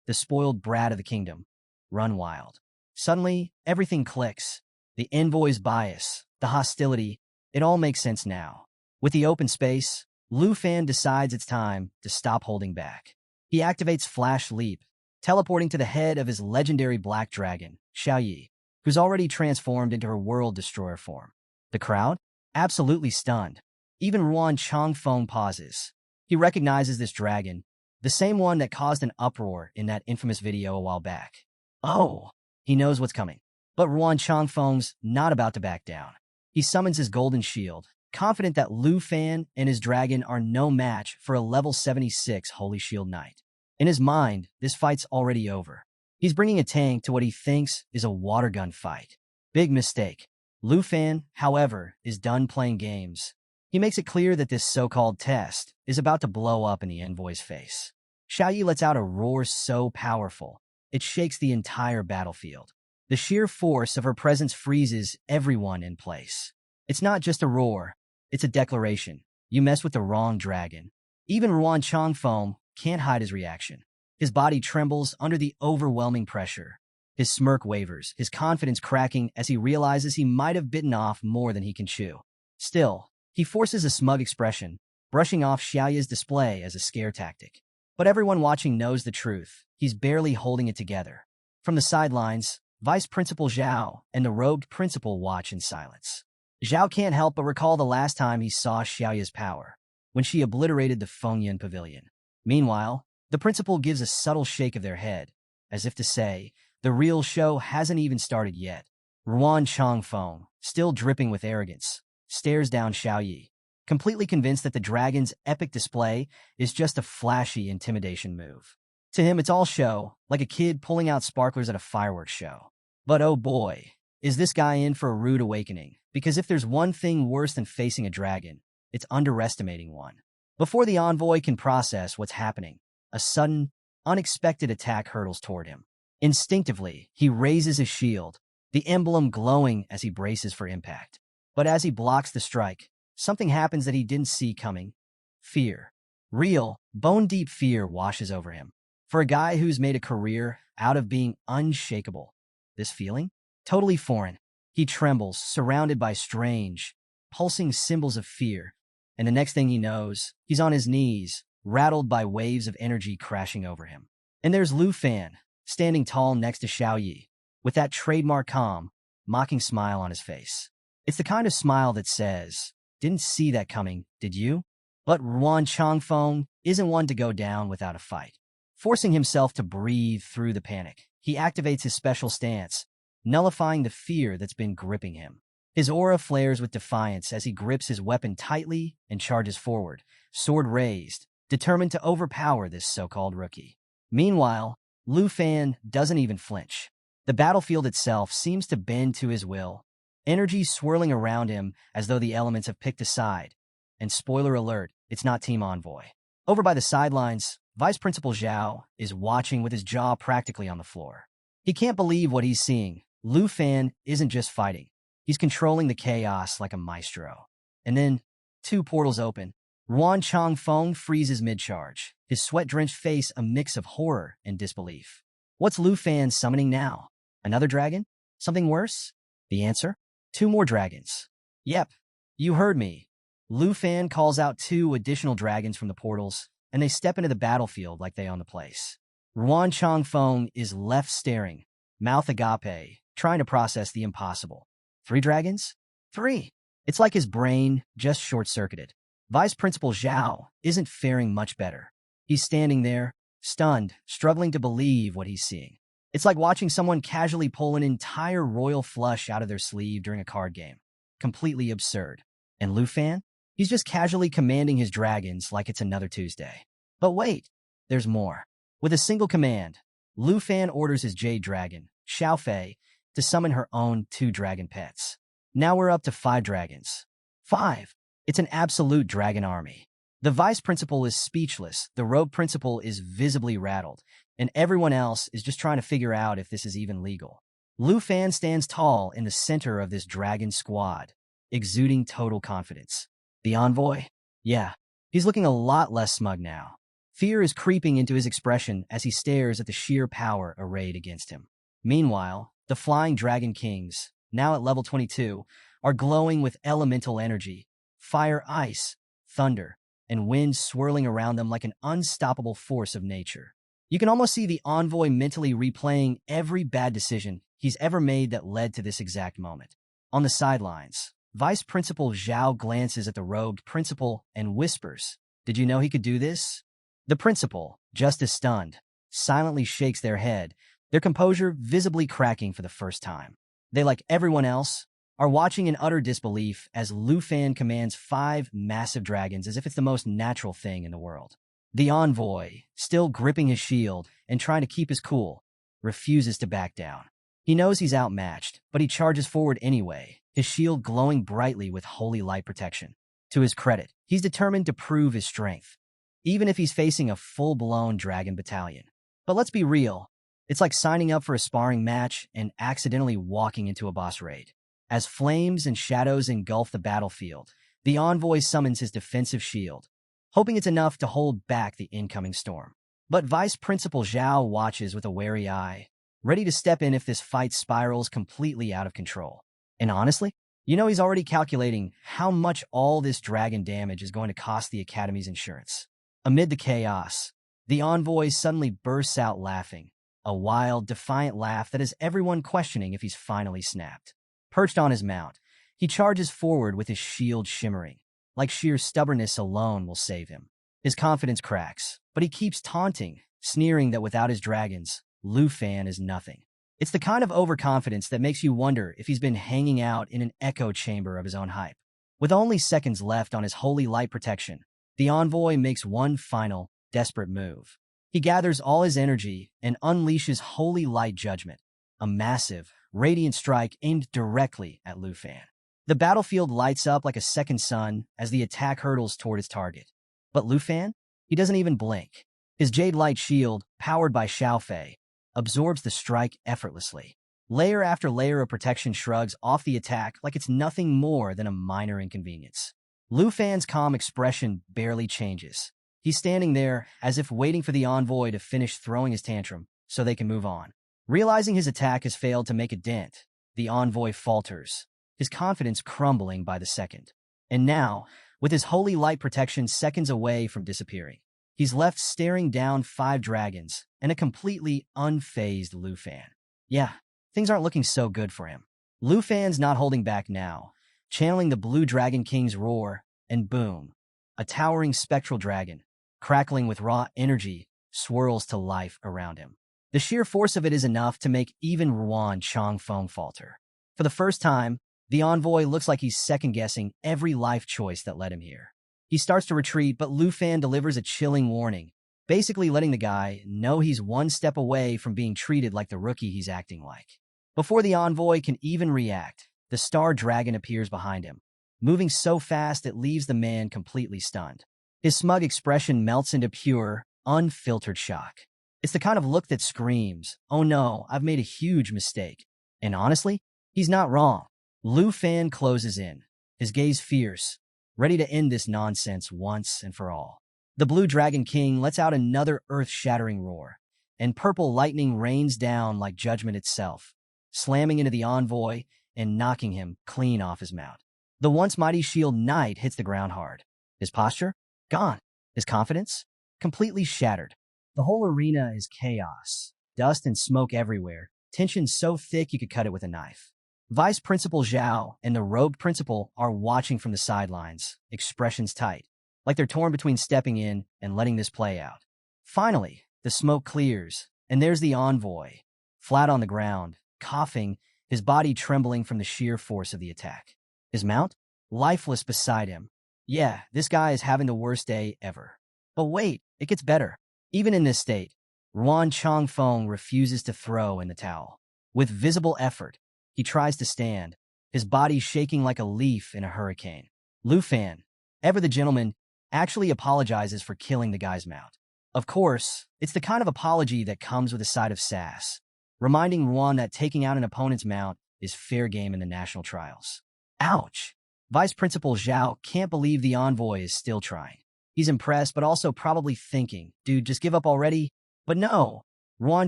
the spoiled brat of the kingdom, run wild. Suddenly, everything clicks. The envoy's bias, the hostility, it all makes sense now. With the open space, Lu Fan decides it's time to stop holding back. He activates Flash Leap, teleporting to the head of his legendary black dragon, Xiaoyi, who's already transformed into her world destroyer form. The crowd? Absolutely stunned. Even Ruan Changfeng pauses. He recognizes this dragon, the same one that caused an uproar in that infamous video a while back. Oh, he knows what's coming. But Ruan Changfeng's not about to back down. He summons his golden shield, confident that Lu Fan and his dragon are no match for a level 76 Holy Shield Knight. In his mind, this fight's already over. He's bringing a tank to what he thinks is a water gun fight. Big mistake. Lu Fan, however, is done playing games. He makes it clear that this so-called test is about to blow up in the envoy's face. Xiaoyi lets out a roar so powerful, it shakes the entire battlefield. The sheer force of her presence freezes everyone in place. It's not just a roar, it's a declaration. You mess with the wrong dragon. Even Ruan Changfeng can't hide his reaction. His body trembles under the overwhelming pressure. His smirk wavers, his confidence cracking as he realizes he might have bitten off more than he can chew. Still, he forces a smug expression, brushing off Xiaoyi's display as a scare tactic. But everyone watching knows the truth. He's barely holding it together. From the sidelines, Vice Principal Zhao and the robed principal watch in silence. Zhao can't help but recall the last time he saw Xiaoyi's power, when she obliterated the Fengyan Pavilion. Meanwhile, the principal gives a subtle shake of their head, as if to say, the real show hasn't even started yet. Ruan Changfeng, still dripping with arrogance, stares down Xiaoyi, completely convinced that the dragon's epic display is just a flashy intimidation move. To him, it's all show, like a kid pulling out sparklers at a fireworks show. But oh boy, is this guy in for a rude awakening, because if there's one thing worse than facing a dragon, it's underestimating one. Before the envoy can process what's happening, a sudden, unexpected attack hurtles toward him. Instinctively, he raises his shield, the emblem glowing as he braces for impact. But as he blocks the strike, something happens that he didn't see coming. Fear. Real, bone-deep fear washes over him. For a guy who's made a career out of being unshakable, this feeling? Totally foreign. He trembles, surrounded by strange, pulsing symbols of fear. And the next thing he knows, he's on his knees, rattled by waves of energy crashing over him. And there's Lu Fan, standing tall next to Xiaoyi, with that trademark calm, mocking smile on his face. It's the kind of smile that says, "Didn't see that coming, did you?" But Ruan Changfeng isn't one to go down without a fight. Forcing himself to breathe through the panic, he activates his special stance, nullifying the fear that's been gripping him. His aura flares with defiance as he grips his weapon tightly and charges forward, sword raised, determined to overpower this so-called rookie. Meanwhile, Lu Fan doesn't even flinch. The battlefield itself seems to bend to his will, energy swirling around him as though the elements have picked a side. And spoiler alert, it's not Team Envoy. Over by the sidelines, Vice Principal Zhao is watching with his jaw practically on the floor. He can't believe what he's seeing. Lu Fan isn't just fighting. He's controlling the chaos like a maestro. And then, two portals open. Ruan Changfeng freezes mid-charge, his sweat-drenched face a mix of horror and disbelief. What's Lu Fan summoning now? Another dragon? Something worse? The answer? 2 more dragons. Yep, you heard me. Lu Fan calls out 2 additional dragons from the portals, and they step into the battlefield like they own the place. Ruan Changfeng is left staring, mouth agape, trying to process the impossible. 3 dragons? 3. It's like his brain just short-circuited. Vice Principal Zhao isn't faring much better. He's standing there, stunned, struggling to believe what he's seeing. It's like watching someone casually pull an entire royal flush out of their sleeve during a card game. Completely absurd. And Lu Fan? He's just casually commanding his dragons like it's another Tuesday. But wait, there's more. With a single command, Lu Fan orders his jade dragon, Xiaofei, to summon her own 2 dragon pets. Now we're up to 5 dragons. 5. It's an absolute dragon army. The vice principal is speechless, the rogue principal is visibly rattled, and everyone else is just trying to figure out if this is even legal. Lu Fan stands tall in the center of this dragon squad, exuding total confidence. The envoy? Yeah, he's looking a lot less smug now. Fear is creeping into his expression as he stares at the sheer power arrayed against him. Meanwhile, the Flying Dragon Kings, now at level 22, are glowing with elemental energy, fire, ice, thunder, and wind swirling around them like an unstoppable force of nature. You can almost see the envoy mentally replaying every bad decision he's ever made that led to this exact moment. On the sidelines, Vice Principal Zhao glances at the robed principal and whispers, "Did you know he could do this?" The principal, just as stunned, silently shakes their head, their composure visibly cracking for the first time. They, like everyone else, are watching in utter disbelief as Lu Fan commands 5 massive dragons as if it's the most natural thing in the world. The envoy, still gripping his shield and trying to keep his cool, refuses to back down. He knows he's outmatched, but he charges forward anyway, his shield glowing brightly with holy light protection. To his credit, he's determined to prove his strength, even if he's facing a full-blown dragon battalion. But let's be real, it's like signing up for a sparring match and accidentally walking into a boss raid. As flames and shadows engulf the battlefield, the envoy summons his defensive shield, hoping it's enough to hold back the incoming storm. But Vice Principal Zhao watches with a wary eye, ready to step in if this fight spirals completely out of control. And honestly, he's already calculating how much all this dragon damage is going to cost the Academy's insurance. Amid the chaos, the envoy suddenly bursts out laughing, a wild, defiant laugh that has everyone questioning if he's finally snapped. Perched on his mount, he charges forward with his shield shimmering, like sheer stubbornness alone will save him. His confidence cracks, but he keeps taunting, sneering that without his dragons, Lu Fan is nothing. It's the kind of overconfidence that makes you wonder if he's been hanging out in an echo chamber of his own hype. With only seconds left on his holy light protection, the envoy makes one final, desperate move. He gathers all his energy and unleashes holy light judgment, a massive, radiant strike aimed directly at Lu Fan. The battlefield lights up like a second sun as the attack hurtles toward its target. But Lu Fan? He doesn't even blink. His jade light shield, powered by Xiaofei, absorbs the strike effortlessly. Layer after layer of protection shrugs off the attack like it's nothing more than a minor inconvenience. Lu Fan's calm expression barely changes. He's standing there as if waiting for the envoy to finish throwing his tantrum so they can move on. Realizing his attack has failed to make a dent, the envoy falters, his confidence crumbling by the second. And now, with his holy light protection seconds away from disappearing, he's left staring down 5 dragons and a completely unfazed Lu Fan. Yeah, things aren't looking so good for him. Lu Fan's not holding back now, channeling the Blue Dragon King's roar, and boom, a towering spectral dragon, crackling with raw energy, swirls to life around him. The sheer force of it is enough to make even Ruan Changfeng falter. For the first time, the envoy looks like he's second-guessing every life choice that led him here. He starts to retreat, but Lu Fan delivers a chilling warning, basically letting the guy know he's one step away from being treated like the rookie he's acting like. Before the envoy can even react, the star dragon appears behind him, moving so fast it leaves the man completely stunned. His smug expression melts into pure, unfiltered shock. It's the kind of look that screams, "Oh no, I've made a huge mistake." And honestly, he's not wrong. Lu Fan closes in, his gaze fierce, ready to end this nonsense once and for all. The Blue Dragon King lets out another earth-shattering roar, and purple lightning rains down like judgment itself, slamming into the envoy and knocking him clean off his mount. The once mighty shield knight hits the ground hard. His posture? Gone. His confidence? Completely shattered. The whole arena is chaos, dust and smoke everywhere, tension so thick you could cut it with a knife. Vice Principal Zhao and the robed principal are watching from the sidelines, expressions tight, like they're torn between stepping in and letting this play out. Finally, the smoke clears, and there's the envoy, flat on the ground, coughing, his body trembling from the sheer force of the attack. His mount? Lifeless beside him. Yeah, this guy is having the worst day ever. But wait, it gets better. Even in this state, Ruan Changfeng refuses to throw in the towel. With visible effort, he tries to stand, his body shaking like a leaf in a hurricane. Lu Fan, ever the gentleman, actually apologizes for killing the guy's mount. Of course, it's the kind of apology that comes with a side of sass, reminding Ruan that taking out an opponent's mount is fair game in the national trials. Ouch! Vice Principal Zhao can't believe the envoy is still trying. He's impressed, but also probably thinking, dude, just give up already? But no, Ruan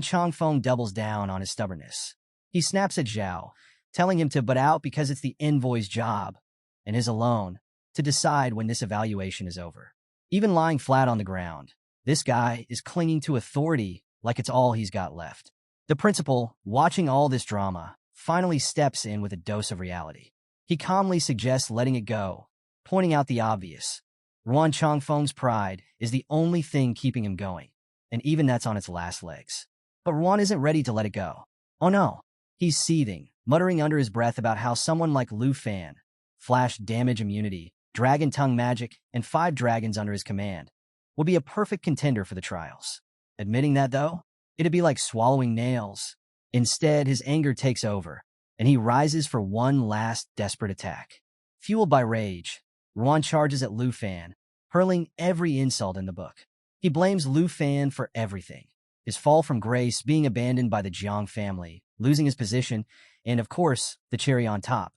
Changfeng doubles down on his stubbornness. He snaps at Zhao, telling him to butt out because it's the envoy's job, and his alone, to decide when this evaluation is over. Even lying flat on the ground, this guy is clinging to authority like it's all he's got left. The principal, watching all this drama, finally steps in with a dose of reality. He calmly suggests letting it go, pointing out the obvious. Ruan Changfeng's pride is the only thing keeping him going, and even that's on its last legs. But Ruan isn't ready to let it go. Oh no. He's seething, muttering under his breath about how someone like Lu Fan, flash damage immunity, dragon tongue magic, and 5 dragons under his command, would be a perfect contender for the trials. Admitting that, though, it'd be like swallowing nails. Instead, his anger takes over, and he rises for one last desperate attack. Fueled by rage, Ruan charges at Lu Fan, hurling every insult in the book. He blames Lu Fan for everything. His fall from grace, being abandoned by the Jiang family, losing his position, and of course, the cherry on top,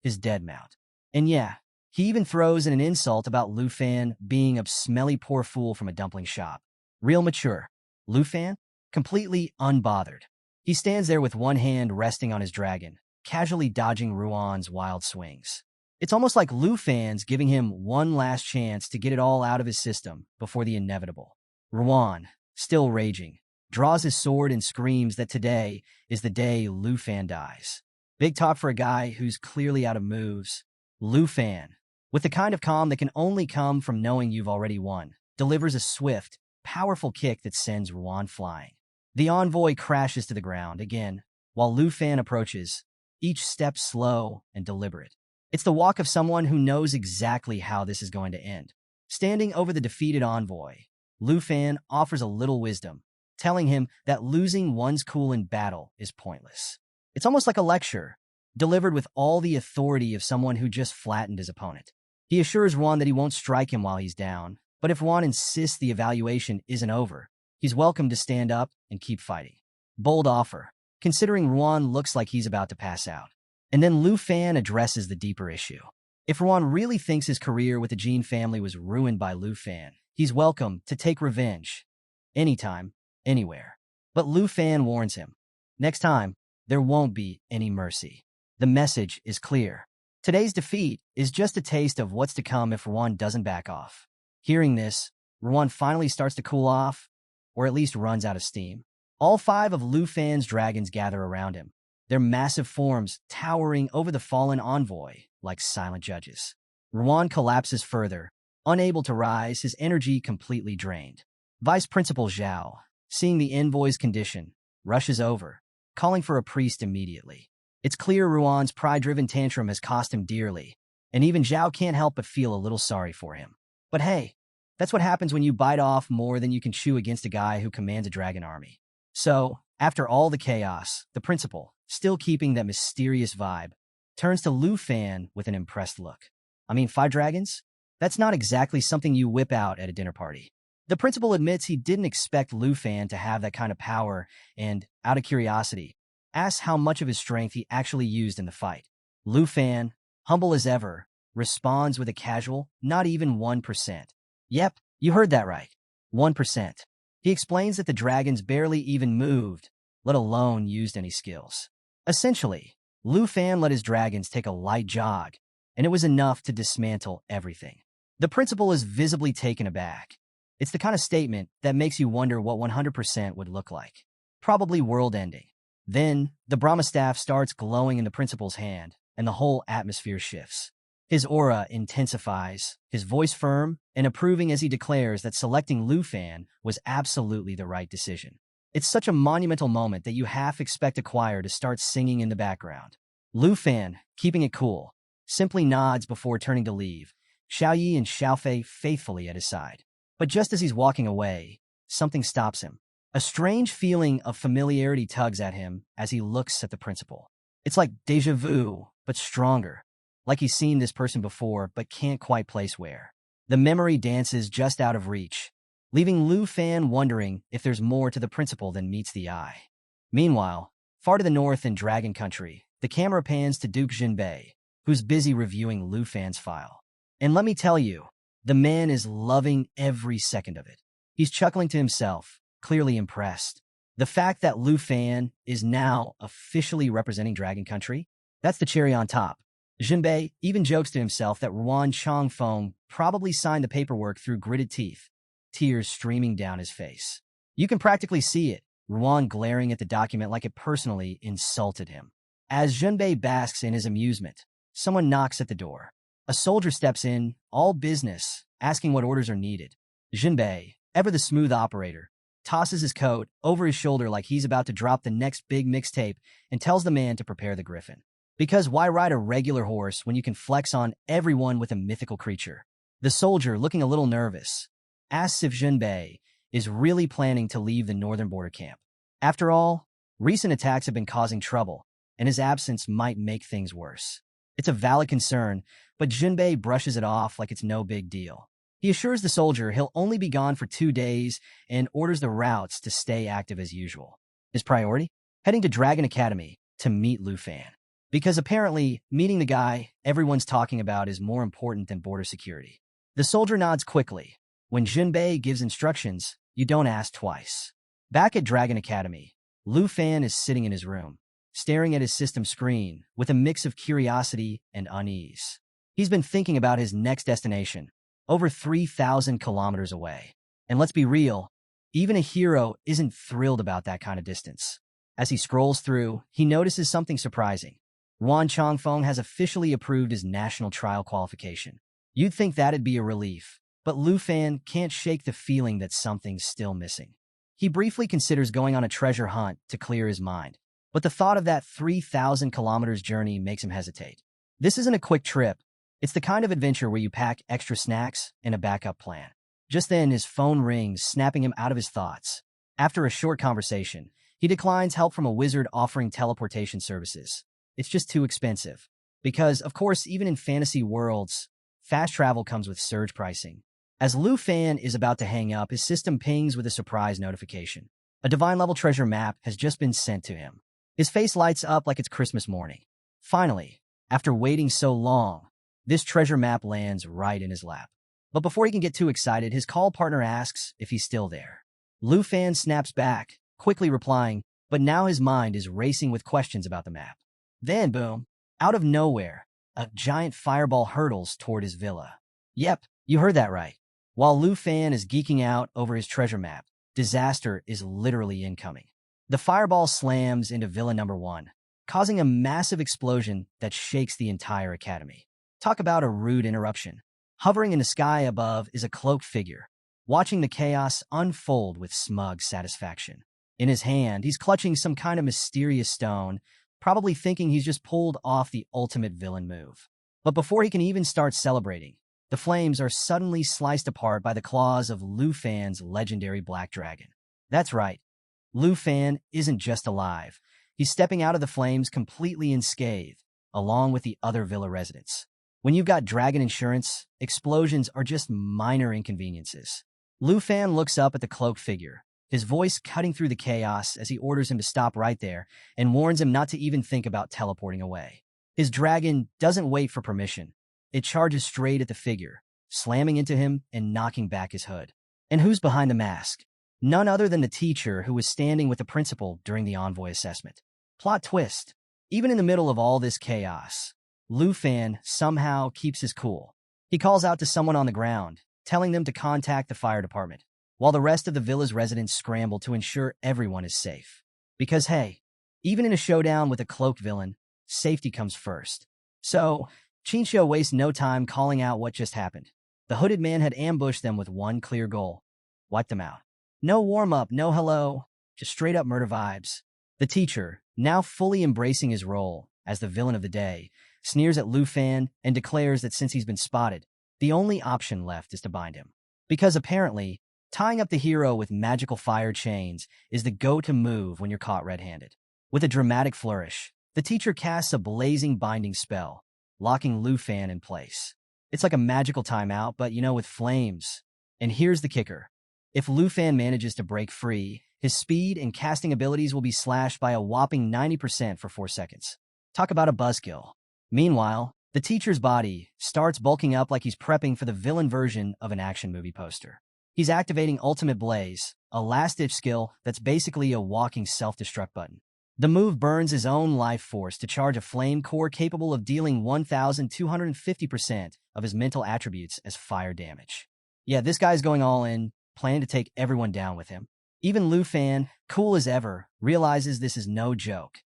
his dead mount. And yeah, he even throws in an insult about Lu Fan being a smelly poor fool from a dumpling shop. Real mature. Lu Fan? Completely unbothered. He stands there with one hand resting on his dragon, casually dodging Ruan's wild swings. It's almost like Lu Fan's giving him one last chance to get it all out of his system before the inevitable. Ruan, still raging, draws his sword and screams that today is the day Lu Fan dies. Big talk for a guy who's clearly out of moves. Lu Fan, with the kind of calm that can only come from knowing you've already won, delivers a swift, powerful kick that sends Ruan flying. The envoy crashes to the ground again, while Lu Fan approaches, each step slow and deliberate. It's the walk of someone who knows exactly how this is going to end. Standing over the defeated envoy, Lu Fan offers a little wisdom, telling him that losing one's cool in battle is pointless. It's almost like a lecture, delivered with all the authority of someone who just flattened his opponent. He assures Ruan that he won't strike him while he's down, but if Ruan insists the evaluation isn't over, he's welcome to stand up and keep fighting. Bold offer, considering Ruan looks like he's about to pass out. And then Lu Fan addresses the deeper issue. If Ruan really thinks his career with the Jin family was ruined by Lu Fan, he's welcome to take revenge. Anytime, anywhere. But Lu Fan warns him. Next time, there won't be any mercy. The message is clear. Today's defeat is just a taste of what's to come if Ruan doesn't back off. Hearing this, Ruan finally starts to cool off, or at least runs out of steam. All 5 of Lu Fan's dragons gather around him, their massive forms towering over the fallen envoy like silent judges. Ruan collapses further, unable to rise, his energy completely drained. Vice Principal Zhao, seeing the envoy's condition, rushes over, calling for a priest immediately. It's clear Ruan's pride-driven tantrum has cost him dearly, and even Zhao can't help but feel a little sorry for him. But hey, that's what happens when you bite off more than you can chew against a guy who commands a dragon army. So, after all the chaos, the principal, still keeping that mysterious vibe, turns to Lu Fan with an impressed look. I mean, 5 dragons? That's not exactly something you whip out at a dinner party. The principal admits he didn't expect Lu Fan to have that kind of power and, out of curiosity, asks how much of his strength he actually used in the fight. Lu Fan, humble as ever, responds with a casual, not even 1%. Yep, you heard that right. 1%. He explains that the dragons barely even moved, let alone used any skills. Essentially, Lu Fan let his dragons take a light jog, and it was enough to dismantle everything. The principal is visibly taken aback. It's the kind of statement that makes you wonder what 100% would look like. Probably world-ending. Then, the Brahma staff starts glowing in the principal's hand, and the whole atmosphere shifts. His aura intensifies, his voice firm and approving as he declares that selecting Lu Fan was absolutely the right decision. It's such a monumental moment that you half expect a choir to start singing in the background. Lu Fan, keeping it cool, simply nods before turning to leave, Xiaoyi and Xiaofei faithfully at his side. But just as he's walking away, something stops him. A strange feeling of familiarity tugs at him as he looks at the principal. It's like déjà vu, but stronger. Like he's seen this person before, but can't quite place where. The memory dances just out of reach, leaving Lu Fan wondering if there's more to the principal than meets the eye. Meanwhile, far to the north in Dragon Country, the camera pans to Duke Jinbei, who's busy reviewing Lu Fan's file. And let me tell you, the man is loving every second of it. He's chuckling to himself, clearly impressed. The fact that Lu Fan is now officially representing Dragon Country, that's the cherry on top. Jinbei even jokes to himself that Ruan Changfeng probably signed the paperwork through gritted teeth, tears streaming down his face. You can practically see it, Ruan glaring at the document like it personally insulted him. As Jinbei basks in his amusement, someone knocks at the door. A soldier steps in, all business, asking what orders are needed. Jinbei, ever the smooth operator, tosses his coat over his shoulder like he's about to drop the next big mixtape and tells the man to prepare the griffin. Because why ride a regular horse when you can flex on everyone with a mythical creature? The soldier, looking a little nervous, asks if Jinbei is really planning to leave the northern border camp. After all, recent attacks have been causing trouble, and his absence might make things worse. It's a valid concern, but Jinbei brushes it off like it's no big deal. He assures the soldier he'll only be gone for 2 days and orders the routes to stay active as usual. His priority? Heading to Dragon Academy to meet Lu Fan. Because apparently, meeting the guy everyone's talking about is more important than border security. The soldier nods quickly. When Jinbei gives instructions, you don't ask twice. Back at Dragon Academy, Lu Fan is sitting in his room, staring at his system screen with a mix of curiosity and unease. He's been thinking about his next destination, over 3,000 kilometers away. And let's be real, even a hero isn't thrilled about that kind of distance. As he scrolls through, he notices something surprising. Wan Chongfeng has officially approved his national trial qualification. You'd think that'd be a relief, but Lu Fan can't shake the feeling that something's still missing. He briefly considers going on a treasure hunt to clear his mind, but the thought of that 3,000 kilometers journey makes him hesitate. This isn't a quick trip. It's the kind of adventure where you pack extra snacks and a backup plan. Just then, his phone rings, snapping him out of his thoughts. After a short conversation, he declines help from a wizard offering teleportation services. It's just too expensive. Because, of course, even in fantasy worlds, fast travel comes with surge pricing. As Lu Fan is about to hang up, his system pings with a surprise notification. A divine-level treasure map has just been sent to him. His face lights up like it's Christmas morning. Finally, after waiting so long, this treasure map lands right in his lap. But before he can get too excited, his call partner asks if he's still there. Lu Fan snaps back, quickly replying, but now his mind is racing with questions about the map. Then, boom, out of nowhere, a giant fireball hurtles toward his villa. Yep, you heard that right. While Lu Fan is geeking out over his treasure map, disaster is literally incoming. The fireball slams into Villa Number 1, causing a massive explosion that shakes the entire academy. Talk about a rude interruption. Hovering in the sky above is a cloaked figure, watching the chaos unfold with smug satisfaction. In his hand, he's clutching some kind of mysterious stone, probably thinking he's just pulled off the ultimate villain move. But before he can even start celebrating, the flames are suddenly sliced apart by the claws of Lu Fan's legendary black dragon. That's right. Lu Fan isn't just alive. He's stepping out of the flames completely unscathed, along with the other villa residents. When you've got dragon insurance, explosions are just minor inconveniences. Lu Fan looks up at the cloaked figure, his voice cutting through the chaos as he orders him to stop right there and warns him not to even think about teleporting away. His dragon doesn't wait for permission. It charges straight at the figure, slamming into him and knocking back his hood. And who's behind the mask? None other than the teacher who was standing with the principal during the envoy assessment. Plot twist. Even in the middle of all this chaos, Lu Fan somehow keeps his cool. He calls out to someone on the ground, telling them to contact the fire department, while the rest of the villa's residents scramble to ensure everyone is safe. Because hey, even in a showdown with a cloaked villain, safety comes first. So, Chinchou wastes no time calling out what just happened. The hooded man had ambushed them with one clear goal: wipe them out. No warm-up, no hello, just straight-up murder vibes. The teacher, now fully embracing his role as the villain of the day, sneers at Lu Fan and declares that since he's been spotted, the only option left is to bind him. Because apparently, tying up the hero with magical fire chains is the go-to move when you're caught red-handed. With a dramatic flourish, the teacher casts a blazing binding spell, locking Lu Fan in place. It's like a magical timeout, but with flames. And here's the kicker. If Lu Fan manages to break free, his speed and casting abilities will be slashed by a whopping 90% for 4 seconds. Talk about a buzzkill. Meanwhile, the teacher's body starts bulking up like he's prepping for the villain version of an action movie poster. He's activating Ultimate Blaze, a last-ditch skill that's basically a walking self-destruct button. The move burns his own life force to charge a flame core capable of dealing 1,250% of his mental attributes as fire damage. Yeah, this guy's going all in, planning to take everyone down with him. Even Lu Fan, cool as ever, realizes this is no joke.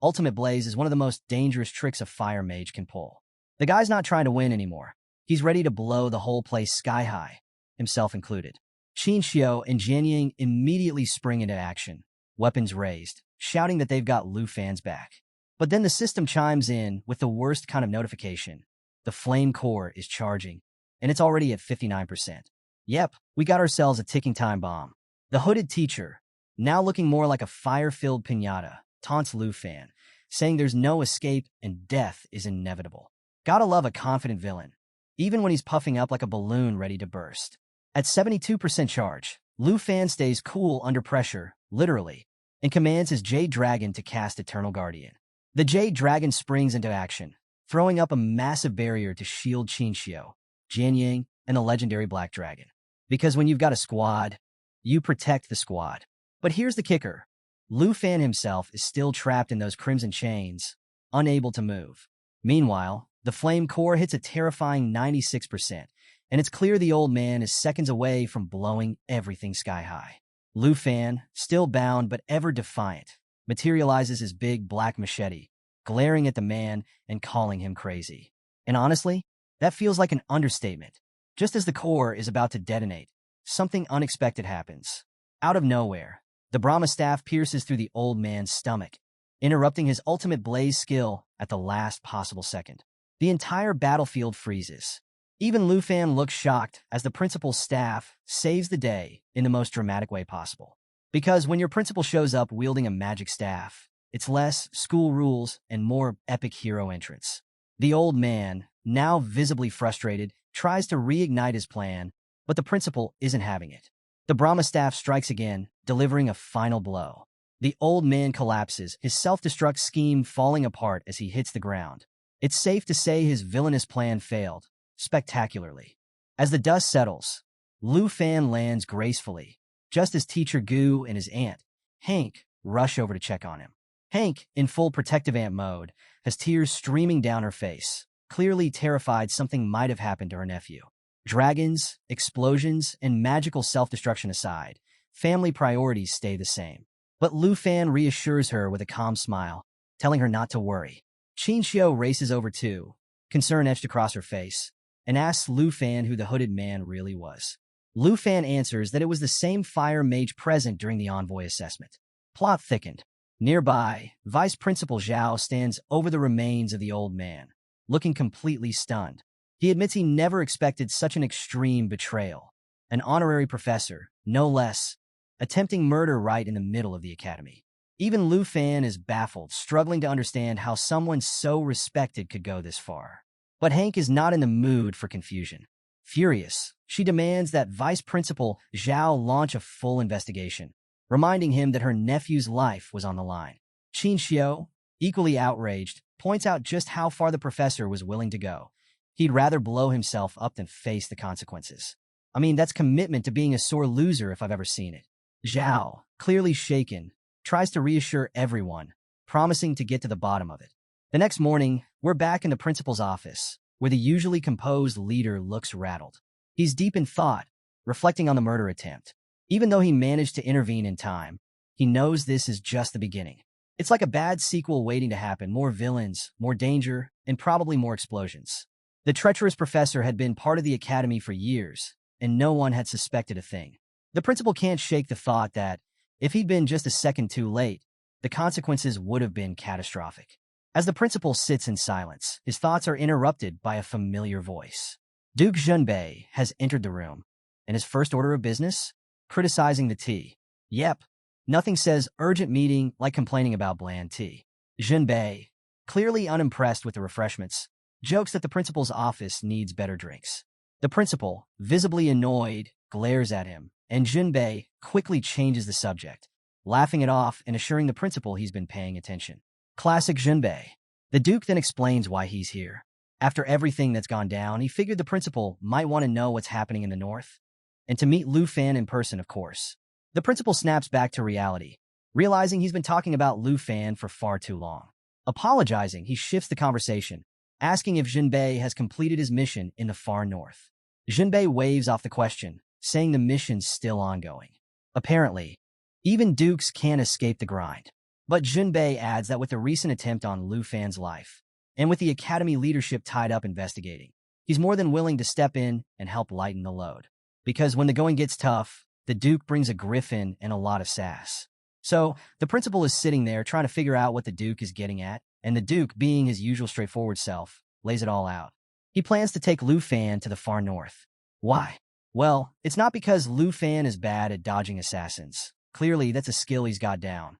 Ultimate Blaze is one of the most dangerous tricks a fire mage can pull. The guy's not trying to win anymore. He's ready to blow the whole place sky high, himself included. Qin Xiao and Jian Ying immediately spring into action, weapons raised, shouting that they've got Lu Fan's back. But then the system chimes in with the worst kind of notification. The flame core is charging, and it's already at 59%. Yep, we got ourselves a ticking time bomb. The hooded teacher, now looking more like a fire-filled piñata, taunts Lu Fan, saying there's no escape and death is inevitable. Gotta love a confident villain, even when he's puffing up like a balloon ready to burst. At 72% charge, Lu Fan stays cool under pressure, literally, and commands his Jade Dragon to cast Eternal Guardian. The Jade Dragon springs into action, throwing up a massive barrier to shield Qin Xiao, Jian Ying, and the legendary Black Dragon. Because when you've got a squad, you protect the squad. But here's the kicker. Lu Fan himself is still trapped in those crimson chains, unable to move. Meanwhile, the flame core hits a terrifying 96%, and it's clear the old man is seconds away from blowing everything sky high. Lu Fan, still bound but ever defiant, materializes his big black machete, glaring at the man and calling him crazy. And honestly, that feels like an understatement. Just as the core is about to detonate, something unexpected happens. Out of nowhere, the Brahma staff pierces through the old man's stomach, interrupting his ultimate blaze skill at the last possible second. The entire battlefield freezes. Even Lu Fan looks shocked as the principal's staff saves the day in the most dramatic way possible. Because when your principal shows up wielding a magic staff, it's less school rules and more epic hero entrance. The old man, now visibly frustrated, tries to reignite his plan, but the principal isn't having it. The Brahma staff strikes again, delivering a final blow. The old man collapses, his self-destruct scheme falling apart as he hits the ground. It's safe to say his villainous plan failed, spectacularly. As the dust settles, Lu Fan lands gracefully, just as Teacher Gu and his aunt, Hank, rush over to check on him. Hank, in full protective aunt mode, has tears streaming down her face, clearly terrified something might have happened to her nephew. Dragons, explosions, and magical self-destruction aside, family priorities stay the same. But Lu Fan reassures her with a calm smile, telling her not to worry. Qin Xiao races over too, concern etched across her face, and asks Lu Fan who the hooded man really was. Lu Fan answers that it was the same fire mage present during the envoy assessment. Plot thickened. Nearby, Vice Principal Zhao stands over the remains of the old man, looking completely stunned. He admits he never expected such an extreme betrayal. An honorary professor, no less, attempting murder right in the middle of the academy. Even Lu Fan is baffled, struggling to understand how someone so respected could go this far. But Hank is not in the mood for confusion. Furious, she demands that Vice Principal Zhao launch a full investigation, reminding him that her nephew's life was on the line. Qin Xiao, equally outraged, points out just how far the professor was willing to go. He'd rather blow himself up than face the consequences. I mean, that's commitment to being a sore loser if I've ever seen it. Zhao, clearly shaken, tries to reassure everyone, promising to get to the bottom of it. The next morning, we're back in the principal's office, where the usually composed leader looks rattled. He's deep in thought, reflecting on the murder attempt. Even though he managed to intervene in time, he knows this is just the beginning. It's like a bad sequel waiting to happen, more villains, more danger, and probably more explosions. The treacherous professor had been part of the academy for years, and no one had suspected a thing. The principal can't shake the thought that, if he'd been just a second too late, the consequences would have been catastrophic. As the principal sits in silence, his thoughts are interrupted by a familiar voice. Duke Junbei has entered the room, and his first order of business? Criticizing the tea. Yep, nothing says urgent meeting like complaining about bland tea. Junbei, clearly unimpressed with the refreshments, jokes that the principal's office needs better drinks. The principal, visibly annoyed, glares at him, and Junbei quickly changes the subject, laughing it off and assuring the principal he's been paying attention. Classic Junbei. The Duke then explains why he's here. After everything that's gone down, he figured the principal might want to know what's happening in the north, and to meet Lu Fan in person, of course. The principal snaps back to reality, realizing he's been talking about Lu Fan for far too long. Apologizing, he shifts the conversation, asking if Junbei has completed his mission in the far north. Junbei waves off the question, saying the mission's still ongoing. Apparently, even dukes can't escape the grind. But Junbei adds that with the recent attempt on Lu Fan's life, And with the Academy leadership tied up investigating, he's more than willing to step in and help lighten the load. Because when the going gets tough, the Duke brings a griffin and a lot of sass. So, the principal is sitting there trying to figure out what the Duke is getting at, and the Duke, being his usual straightforward self, lays it all out. He plans to take Lu Fan to the far north. Why? Well, it's not because Lu Fan is bad at dodging assassins. Clearly, that's a skill he's got down.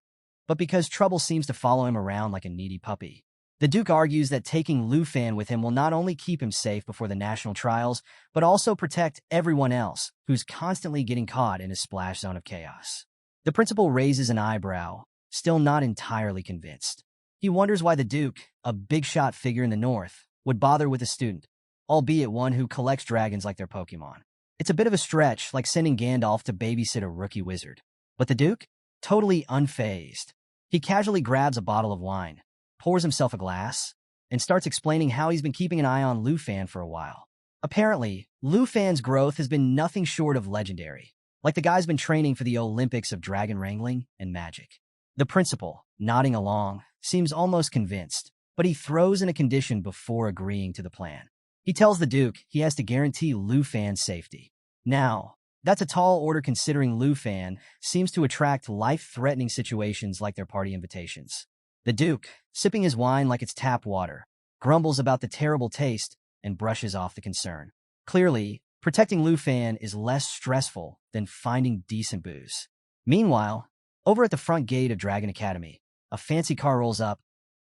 But because trouble seems to follow him around like a needy puppy. The Duke argues that taking Lu Fan with him will not only keep him safe before the national trials, but also protect everyone else who's constantly getting caught in a splash zone of chaos. The principal raises an eyebrow, still not entirely convinced. He wonders why the Duke, a big-shot figure in the north, would bother with a student, albeit one who collects dragons like their Pokemon. It's a bit of a stretch, like sending Gandalf to babysit a rookie wizard. But the Duke? Totally unfazed. He casually grabs a bottle of wine, pours himself a glass, and starts explaining how he's been keeping an eye on Lu Fan for a while. Apparently, Lu Fan's growth has been nothing short of legendary. Like the guy's been training for the Olympics of dragon wrangling and magic. The principal, nodding along, seems almost convinced, but he throws in a condition before agreeing to the plan. He tells the Duke he has to guarantee Lu Fan's safety. Now, that's a tall order considering Lu Fan seems to attract life-threatening situations like their party invitations. The Duke, sipping his wine like it's tap water, grumbles about the terrible taste and brushes off the concern. Clearly, protecting Lu Fan is less stressful than finding decent booze. Meanwhile, over at the front gate of Dragon Academy, a fancy car rolls up,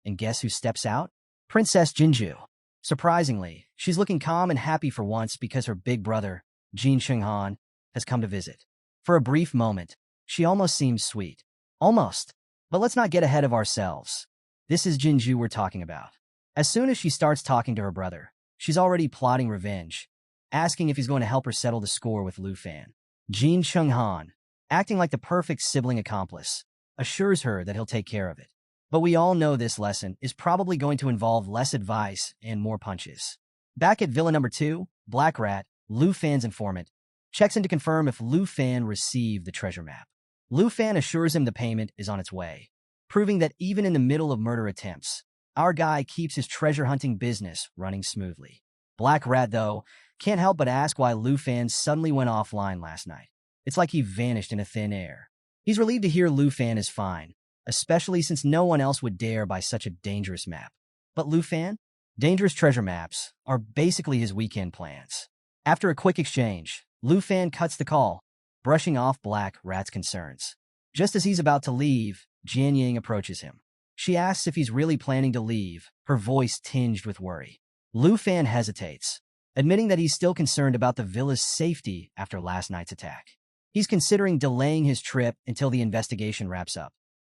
and guess who steps out? Princess Jinju. Surprisingly, she's looking calm and happy for once because her big brother, Jin Chunghan, has come to visit. For a brief moment, she almost seems sweet. Almost. But let's not get ahead of ourselves. This is Jinju we're talking about. As soon as she starts talking to her brother, she's already plotting revenge, asking if he's going to help her settle the score with Lu Fan. Jin Chunghan, acting like the perfect sibling accomplice, assures her that he'll take care of it. But we all know this lesson is probably going to involve less advice and more punches. Back at Villa Number 2, Black Rat, Lu Fan's informant, checks in to confirm if Lu Fan received the treasure map. Lu Fan assures him the payment is on its way, proving that even in the middle of murder attempts, our guy keeps his treasure-hunting business running smoothly. Black Rat, though, can't help but ask why Lu Fan suddenly went offline last night. It's like he vanished into thin air. He's relieved to hear Lu Fan is fine, especially since no one else would dare buy such a dangerous map. But Lu Fan? Dangerous treasure maps are basically his weekend plans. After a quick exchange, Lu Fan cuts the call, brushing off Black Rat's concerns. Just as he's about to leave, Jian Yang approaches him. She asks if he's really planning to leave, her voice tinged with worry. Lu Fan hesitates, admitting that he's still concerned about the villa's safety after last night's attack. He's considering delaying his trip until the investigation wraps up.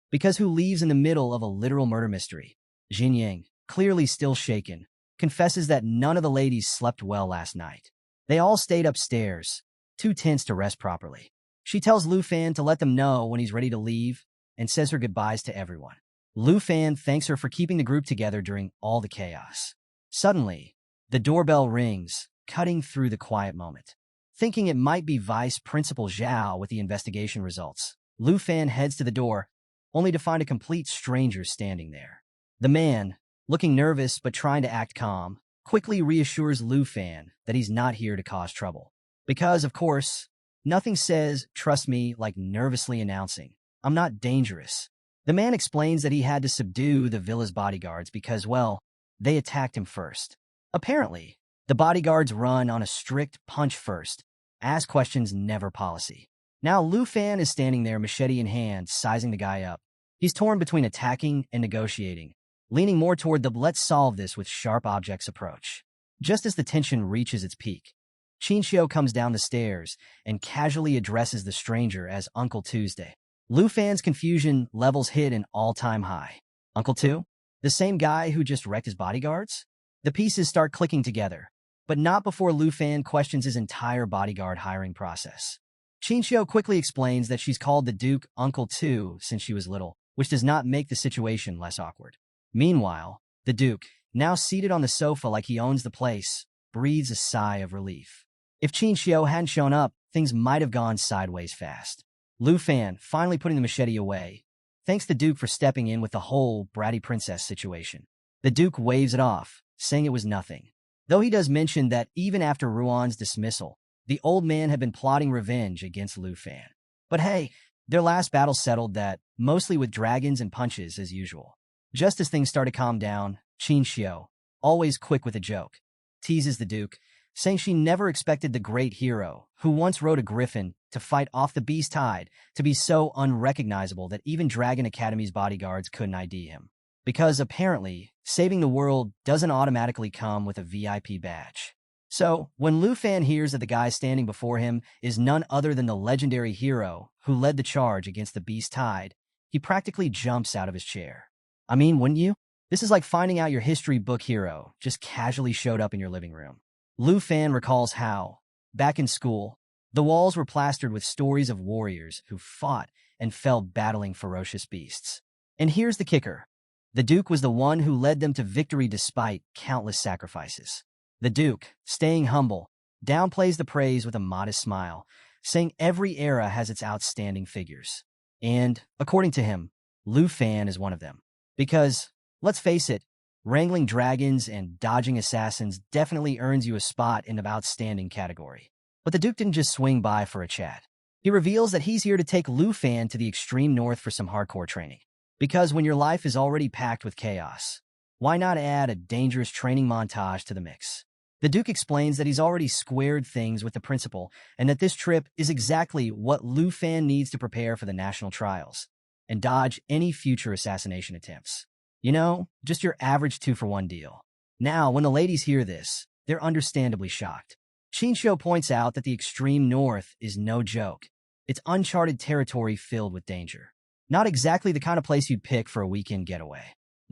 Because who leaves in the middle of a literal murder mystery? Jin Yang, clearly still shaken, confesses that none of the ladies slept well last night. They all stayed upstairs, too tense to rest properly. She tells Lu Fan to let them know when he's ready to leave and says her goodbyes to everyone. Lu Fan thanks her for keeping the group together during all the chaos. Suddenly, the doorbell rings, cutting through the quiet moment. Thinking it might be Vice Principal Zhao with the investigation results, Lu Fan heads to the door, only to find a complete stranger standing there. The man, looking nervous but trying to act calm, quickly reassures Lu Fan that he's not here to cause trouble. Because, of course, nothing says, "Trust me," like nervously announcing, "I'm not dangerous." The man explains that he had to subdue the villa's bodyguards because, well, they attacked him first. Apparently, the bodyguards run on a strict punch-first, ask-questions-never policy. Now Lu Fan is standing there, machete in hand, sizing the guy up. He's torn between attacking and negotiating, leaning more toward the "let's solve this with sharp objects" approach. Just as the tension reaches its peak, Qinxiu comes down the stairs and casually addresses the stranger as Uncle Tuesday. Lu Fan's confusion levels hit an all-time high. Uncle Tu? The same guy who just wrecked his bodyguards? The pieces start clicking together, but not before Lu Fan questions his entire bodyguard hiring process. Qinxiu quickly explains that she's called the Duke Uncle Tu since she was little, which does not make the situation less awkward. Meanwhile, the Duke, now seated on the sofa like he owns the place, breathes a sigh of relief. If Qinxiu hadn't shown up, things might have gone sideways fast. Lu Fan, finally putting the machete away, thanks the Duke for stepping in with the whole bratty princess situation. The Duke waves it off, saying it was nothing. Though he does mention that even after Ruan's dismissal, the old man had been plotting revenge against Lu Fan. But hey, their last battle settled that, mostly with dragons and punches as usual. Just as things start to calm down, Qin Xiao, always quick with a joke, teases the Duke, saying she never expected the great hero, who once rode a griffin to fight off the beast tide, to be so unrecognizable that even Dragon Academy's bodyguards couldn't ID him. Because apparently, saving the world doesn't automatically come with a VIP badge. So, when Lu Fan hears that the guy standing before him is none other than the legendary hero who led the charge against the beast tide, he practically jumps out of his chair. I mean, wouldn't you? This is like finding out your history book hero just casually showed up in your living room. Lu Fan recalls how, back in school, the walls were plastered with stories of warriors who fought and fell battling ferocious beasts. And here's the kicker. The Duke was the one who led them to victory despite countless sacrifices. The Duke, staying humble, downplays the praise with a modest smile, saying every era has its outstanding figures. And, according to him, Lu Fan is one of them. Because, let's face it, wrangling dragons and dodging assassins definitely earns you a spot in the outstanding category. But the Duke didn't just swing by for a chat. He reveals that he's here to take Lu Fan to the extreme north for some hardcore training. Because when your life is already packed with chaos, why not add a dangerous training montage to the mix? The Duke explains that he's already squared things with the principal and that this trip is exactly what Lu Fan needs to prepare for the national trials and dodge any future assassination attempts. You know, just your average 2-for-1 deal. Now, when the ladies hear this, they're understandably shocked. Shinsho points out that the extreme north is no joke. It's uncharted territory filled with danger. Not exactly the kind of place you'd pick for a weekend getaway.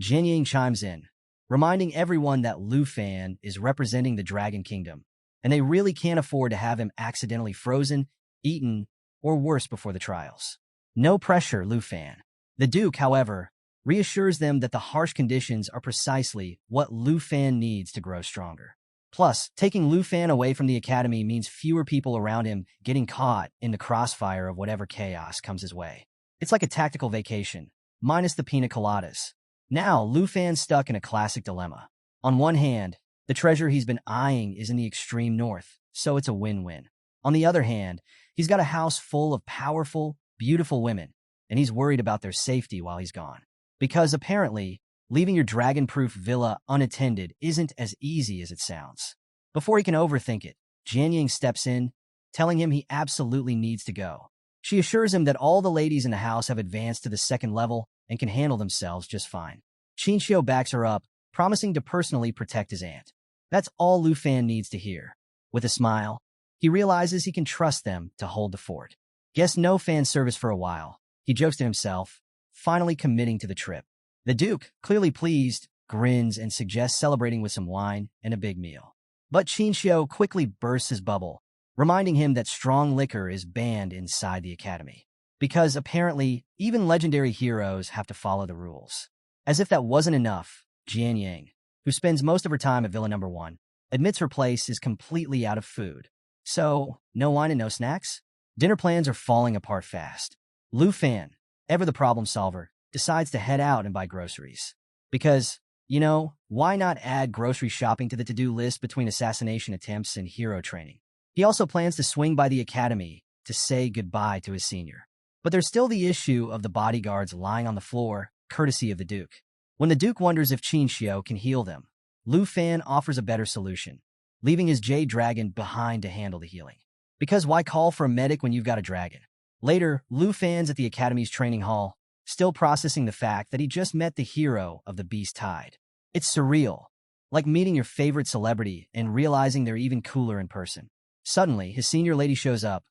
Jianying chimes in, reminding everyone that Lu Fan is representing the Dragon Kingdom, and they really can't afford to have him accidentally frozen, eaten, or worse before the trials. No pressure, Lu Fan. The Duke, however, reassures them that the harsh conditions are precisely what Lu Fan needs to grow stronger. Plus, taking Lu Fan away from the academy means fewer people around him getting caught in the crossfire of whatever chaos comes his way. It's like a tactical vacation, minus the pina coladas. Now, Lu Fan's stuck in a classic dilemma. On one hand, the treasure he's been eyeing is in the extreme north, so it's a win-win. On the other hand, he's got a house full of powerful, beautiful women, and he's worried about their safety while he's gone. Because apparently, leaving your dragon-proof villa unattended isn't as easy as it sounds. Before he can overthink it, Jianying steps in, telling him he absolutely needs to go. She assures him that all the ladies in the house have advanced to the second level and can handle themselves just fine. Qinxiu backs her up, promising to personally protect his aunt. That's all Lu Fan needs to hear. With a smile, he realizes he can trust them to hold the fort. Guess no fan service for a while, he jokes to himself, finally committing to the trip. The Duke, clearly pleased, grins and suggests celebrating with some wine and a big meal. But Qinxiu quickly bursts his bubble, reminding him that strong liquor is banned inside the academy. Because apparently, even legendary heroes have to follow the rules. As if that wasn't enough, Jian Yang, who spends most of her time at Villa Number 1, admits her place is completely out of food. So, no wine and no snacks? Dinner plans are falling apart fast. Lu Fan, ever the problem solver, decides to head out and buy groceries. Because, you know, why not add grocery shopping to the to-do list between assassination attempts and hero training? He also plans to swing by the academy to say goodbye to his senior. But there's still the issue of the bodyguards lying on the floor, courtesy of the Duke. When the Duke wonders if Qinxiu can heal them, Lu Fan offers a better solution, leaving his Jade Dragon behind to handle the healing. Because why call for a medic when you've got a dragon? Later, Lu Fan's at the academy's training hall, still processing the fact that he just met the hero of the Beast Tide. It's surreal, like meeting your favorite celebrity and realizing they're even cooler in person. Suddenly, his senior lady shows up,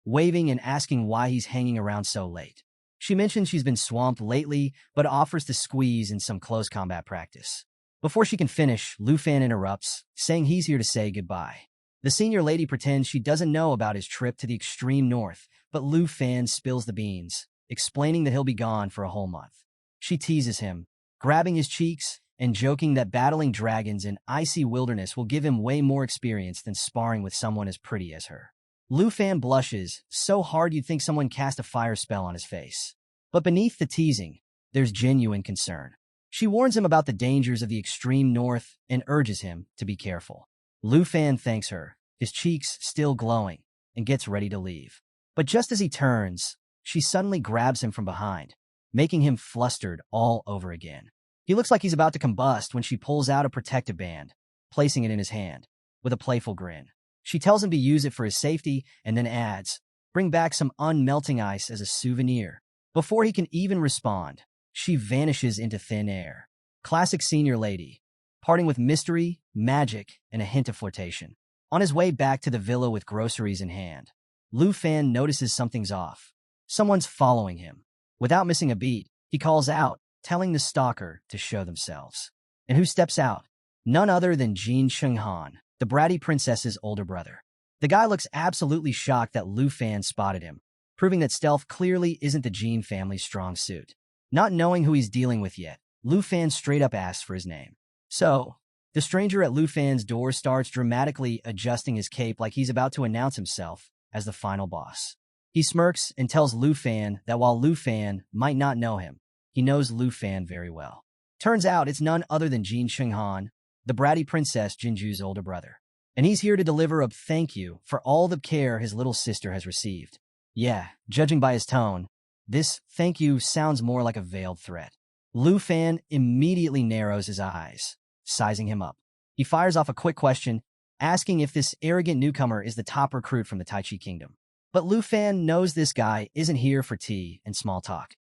waving and asking why he's hanging around so late. She mentions she's been swamped lately, but offers to squeeze in some close combat practice. Before she can finish, Lu Fan interrupts, saying he's here to say goodbye. The senior lady pretends she doesn't know about his trip to the extreme north, but Lu Fan spills the beans, explaining that he'll be gone for a whole month. She teases him, grabbing his cheeks and joking that battling dragons in icy wilderness will give him way more experience than sparring with someone as pretty as her. Lu Fan blushes, so hard you'd think someone cast a fire spell on his face. But beneath the teasing, there's genuine concern. She warns him about the dangers of the extreme north and urges him to be careful. Lu Fan thanks her, his cheeks still glowing, and gets ready to leave. But just as he turns, she suddenly grabs him from behind, making him flustered all over again. He looks like he's about to combust when she pulls out a protective band, placing it in his hand, with a playful grin. She tells him to use it for his safety and then adds, "Bring back some unmelting ice as a souvenir." Before he can even respond, she vanishes into thin air. Classic senior lady, parting with mystery, magic, and a hint of flirtation. On his way back to the villa with groceries in hand, Lu Fan notices something's off. Someone's following him. Without missing a beat, he calls out, telling the stalker to show themselves. And who steps out? None other than Jin Chunghan, the bratty princess's older brother. The guy looks absolutely shocked that Lu Fan spotted him, proving that stealth clearly isn't the Jin family's strong suit. Not knowing who he's dealing with yet, Lu Fan straight up asks for his name. So, the stranger at Lu Fan's door starts dramatically adjusting his cape like he's about to announce himself as the final boss. He smirks and tells Lu Fan that while Lu Fan might not know him, he knows Lu Fan very well. Turns out it's none other than Jin Chunghan, the bratty princess Jinju's older brother. And he's here to deliver a thank you for all the care his little sister has received. Yeah, judging by his tone, this thank you sounds more like a veiled threat. Lu Fan immediately narrows his eyes, sizing him up. He fires off a quick question, asking if this arrogant newcomer is the top recruit from the Tai Chi Kingdom. But Lu Fan knows this guy isn't here for tea and small talk.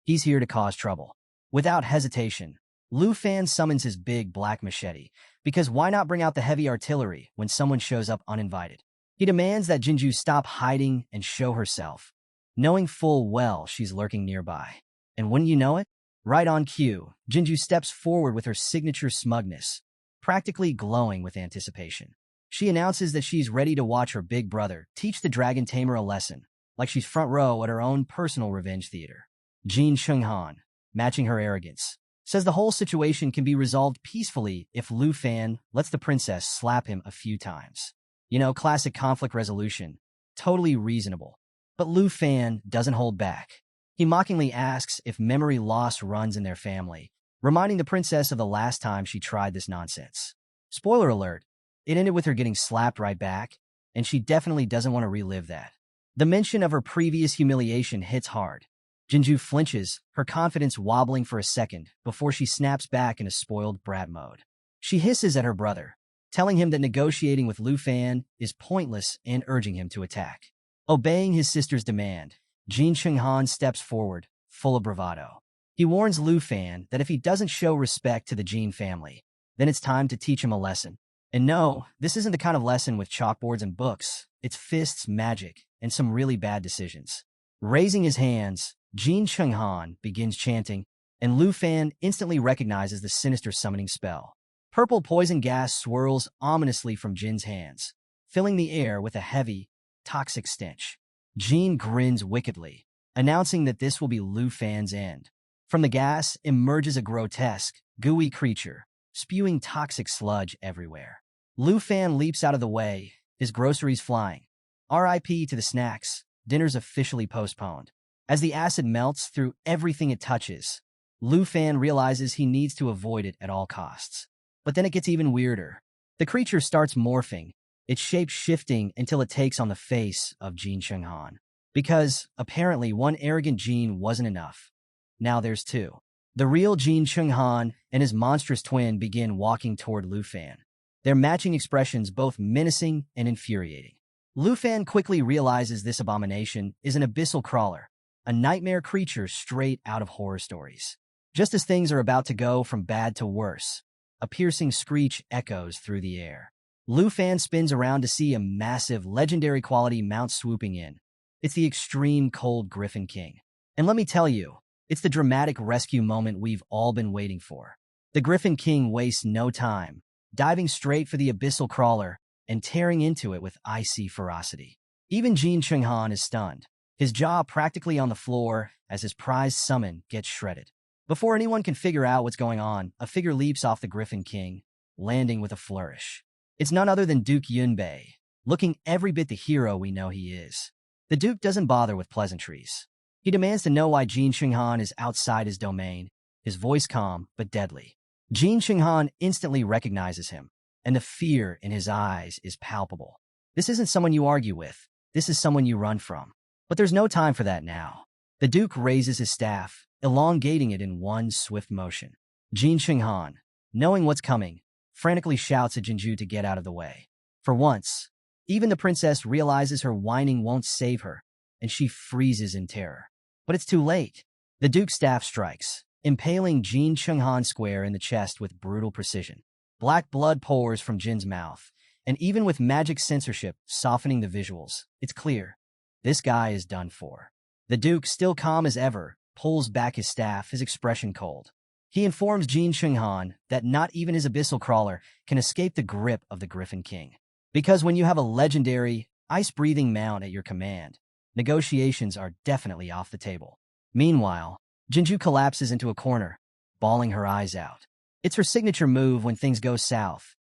He's here to cause trouble. Without hesitation, Lu Fan summons his big black machete, because why not bring out the heavy artillery when someone shows up uninvited? He demands that Jinju stop hiding and show herself, knowing full well she's lurking nearby. And wouldn't you know it? Right on cue, Jinju steps forward with her signature smugness, practically glowing with anticipation. She announces that she's ready to watch her big brother teach the dragon Tamer a lesson, like she's front row at her own personal revenge theater. Jin Chunghan, matching her arrogance, says the whole situation can be resolved peacefully if Lu Fan lets the princess slap him a few times. You know, classic conflict resolution. Totally reasonable. But Lu Fan doesn't hold back. He mockingly asks if memory loss runs in their family, reminding the princess of the last time she tried this nonsense. Spoiler alert, it ended with her getting slapped right back, and she definitely doesn't want to relive that. The mention of her previous humiliation hits hard. Jinju flinches, her confidence wobbling for a second before she snaps back into spoiled brat mode. She hisses at her brother, telling him that negotiating with Lu Fan is pointless and urging him to attack. Obeying his sister's demand, Jin Chunghan steps forward, full of bravado. He warns Lu Fan that if he doesn't show respect to the Jin family, then it's time to teach him a lesson. And no, this isn't the kind of lesson with chalkboards and books. It's fists, magic, and some really bad decisions. Raising his hands, Jin Chunghan begins chanting, and Lu Fan instantly recognizes the sinister summoning spell. Purple poison gas swirls ominously from Jin's hands, filling the air with a heavy, toxic stench. Jin grins wickedly, announcing that this will be Lu Fan's end. From the gas emerges a grotesque, gooey creature, spewing toxic sludge everywhere. Lu Fan leaps out of the way, his groceries flying. R.I.P. to the snacks, dinner's officially postponed. As the acid melts through everything it touches, Lu Fan realizes he needs to avoid it at all costs. But then it gets even weirder. The creature starts morphing, its shape shifting until it takes on the face of Jin Chunghan. Because, apparently, one arrogant Jin wasn't enough. Now there's two. The real Jin Chunghan and his monstrous twin begin walking toward Lu Fan, their matching expressions both menacing and infuriating. Lu Fan quickly realizes this abomination is an abyssal crawler, a nightmare creature straight out of horror stories. Just as things are about to go from bad to worse, a piercing screech echoes through the air. Lu Fan spins around to see a massive, legendary quality mount swooping in. It's the extreme cold Griffin King. And let me tell you, it's the dramatic rescue moment we've all been waiting for. The Griffin King wastes no time, diving straight for the abyssal crawler and tearing into it with icy ferocity. Even Jin Chunghan is stunned, his jaw practically on the floor as his prized summon gets shredded. Before anyone can figure out what's going on, a figure leaps off the Griffin King, landing with a flourish. It's none other than Duke Yunbei, looking every bit the hero we know he is. The Duke doesn't bother with pleasantries. He demands to know why Jin Chunghan is outside his domain, his voice calm but deadly. Jin Shenghan instantly recognizes him, and the fear in his eyes is palpable. This isn't someone you argue with. This is someone you run from. But there's no time for that now. The Duke raises his staff, elongating it in one swift motion. Jin Shenghan, knowing what's coming, frantically shouts at Jinju to get out of the way. For once, even the princess realizes her whining won't save her, and she freezes in terror. But it's too late. The Duke's staff strikes, impaling Jin Shenghan square in the chest with brutal precision. Black blood pours from Jin's mouth, and even with magic censorship softening the visuals, it's clear. This guy is done for. The Duke, still calm as ever, pulls back his staff, his expression cold. He informs Jin Shenghan that not even his abyssal crawler can escape the grip of the Griffin King. Because when you have a legendary, ice-breathing mount at your command, negotiations are definitely off the table. Meanwhile, Jinju collapses into a corner, bawling her eyes out. It's her signature move when things go south.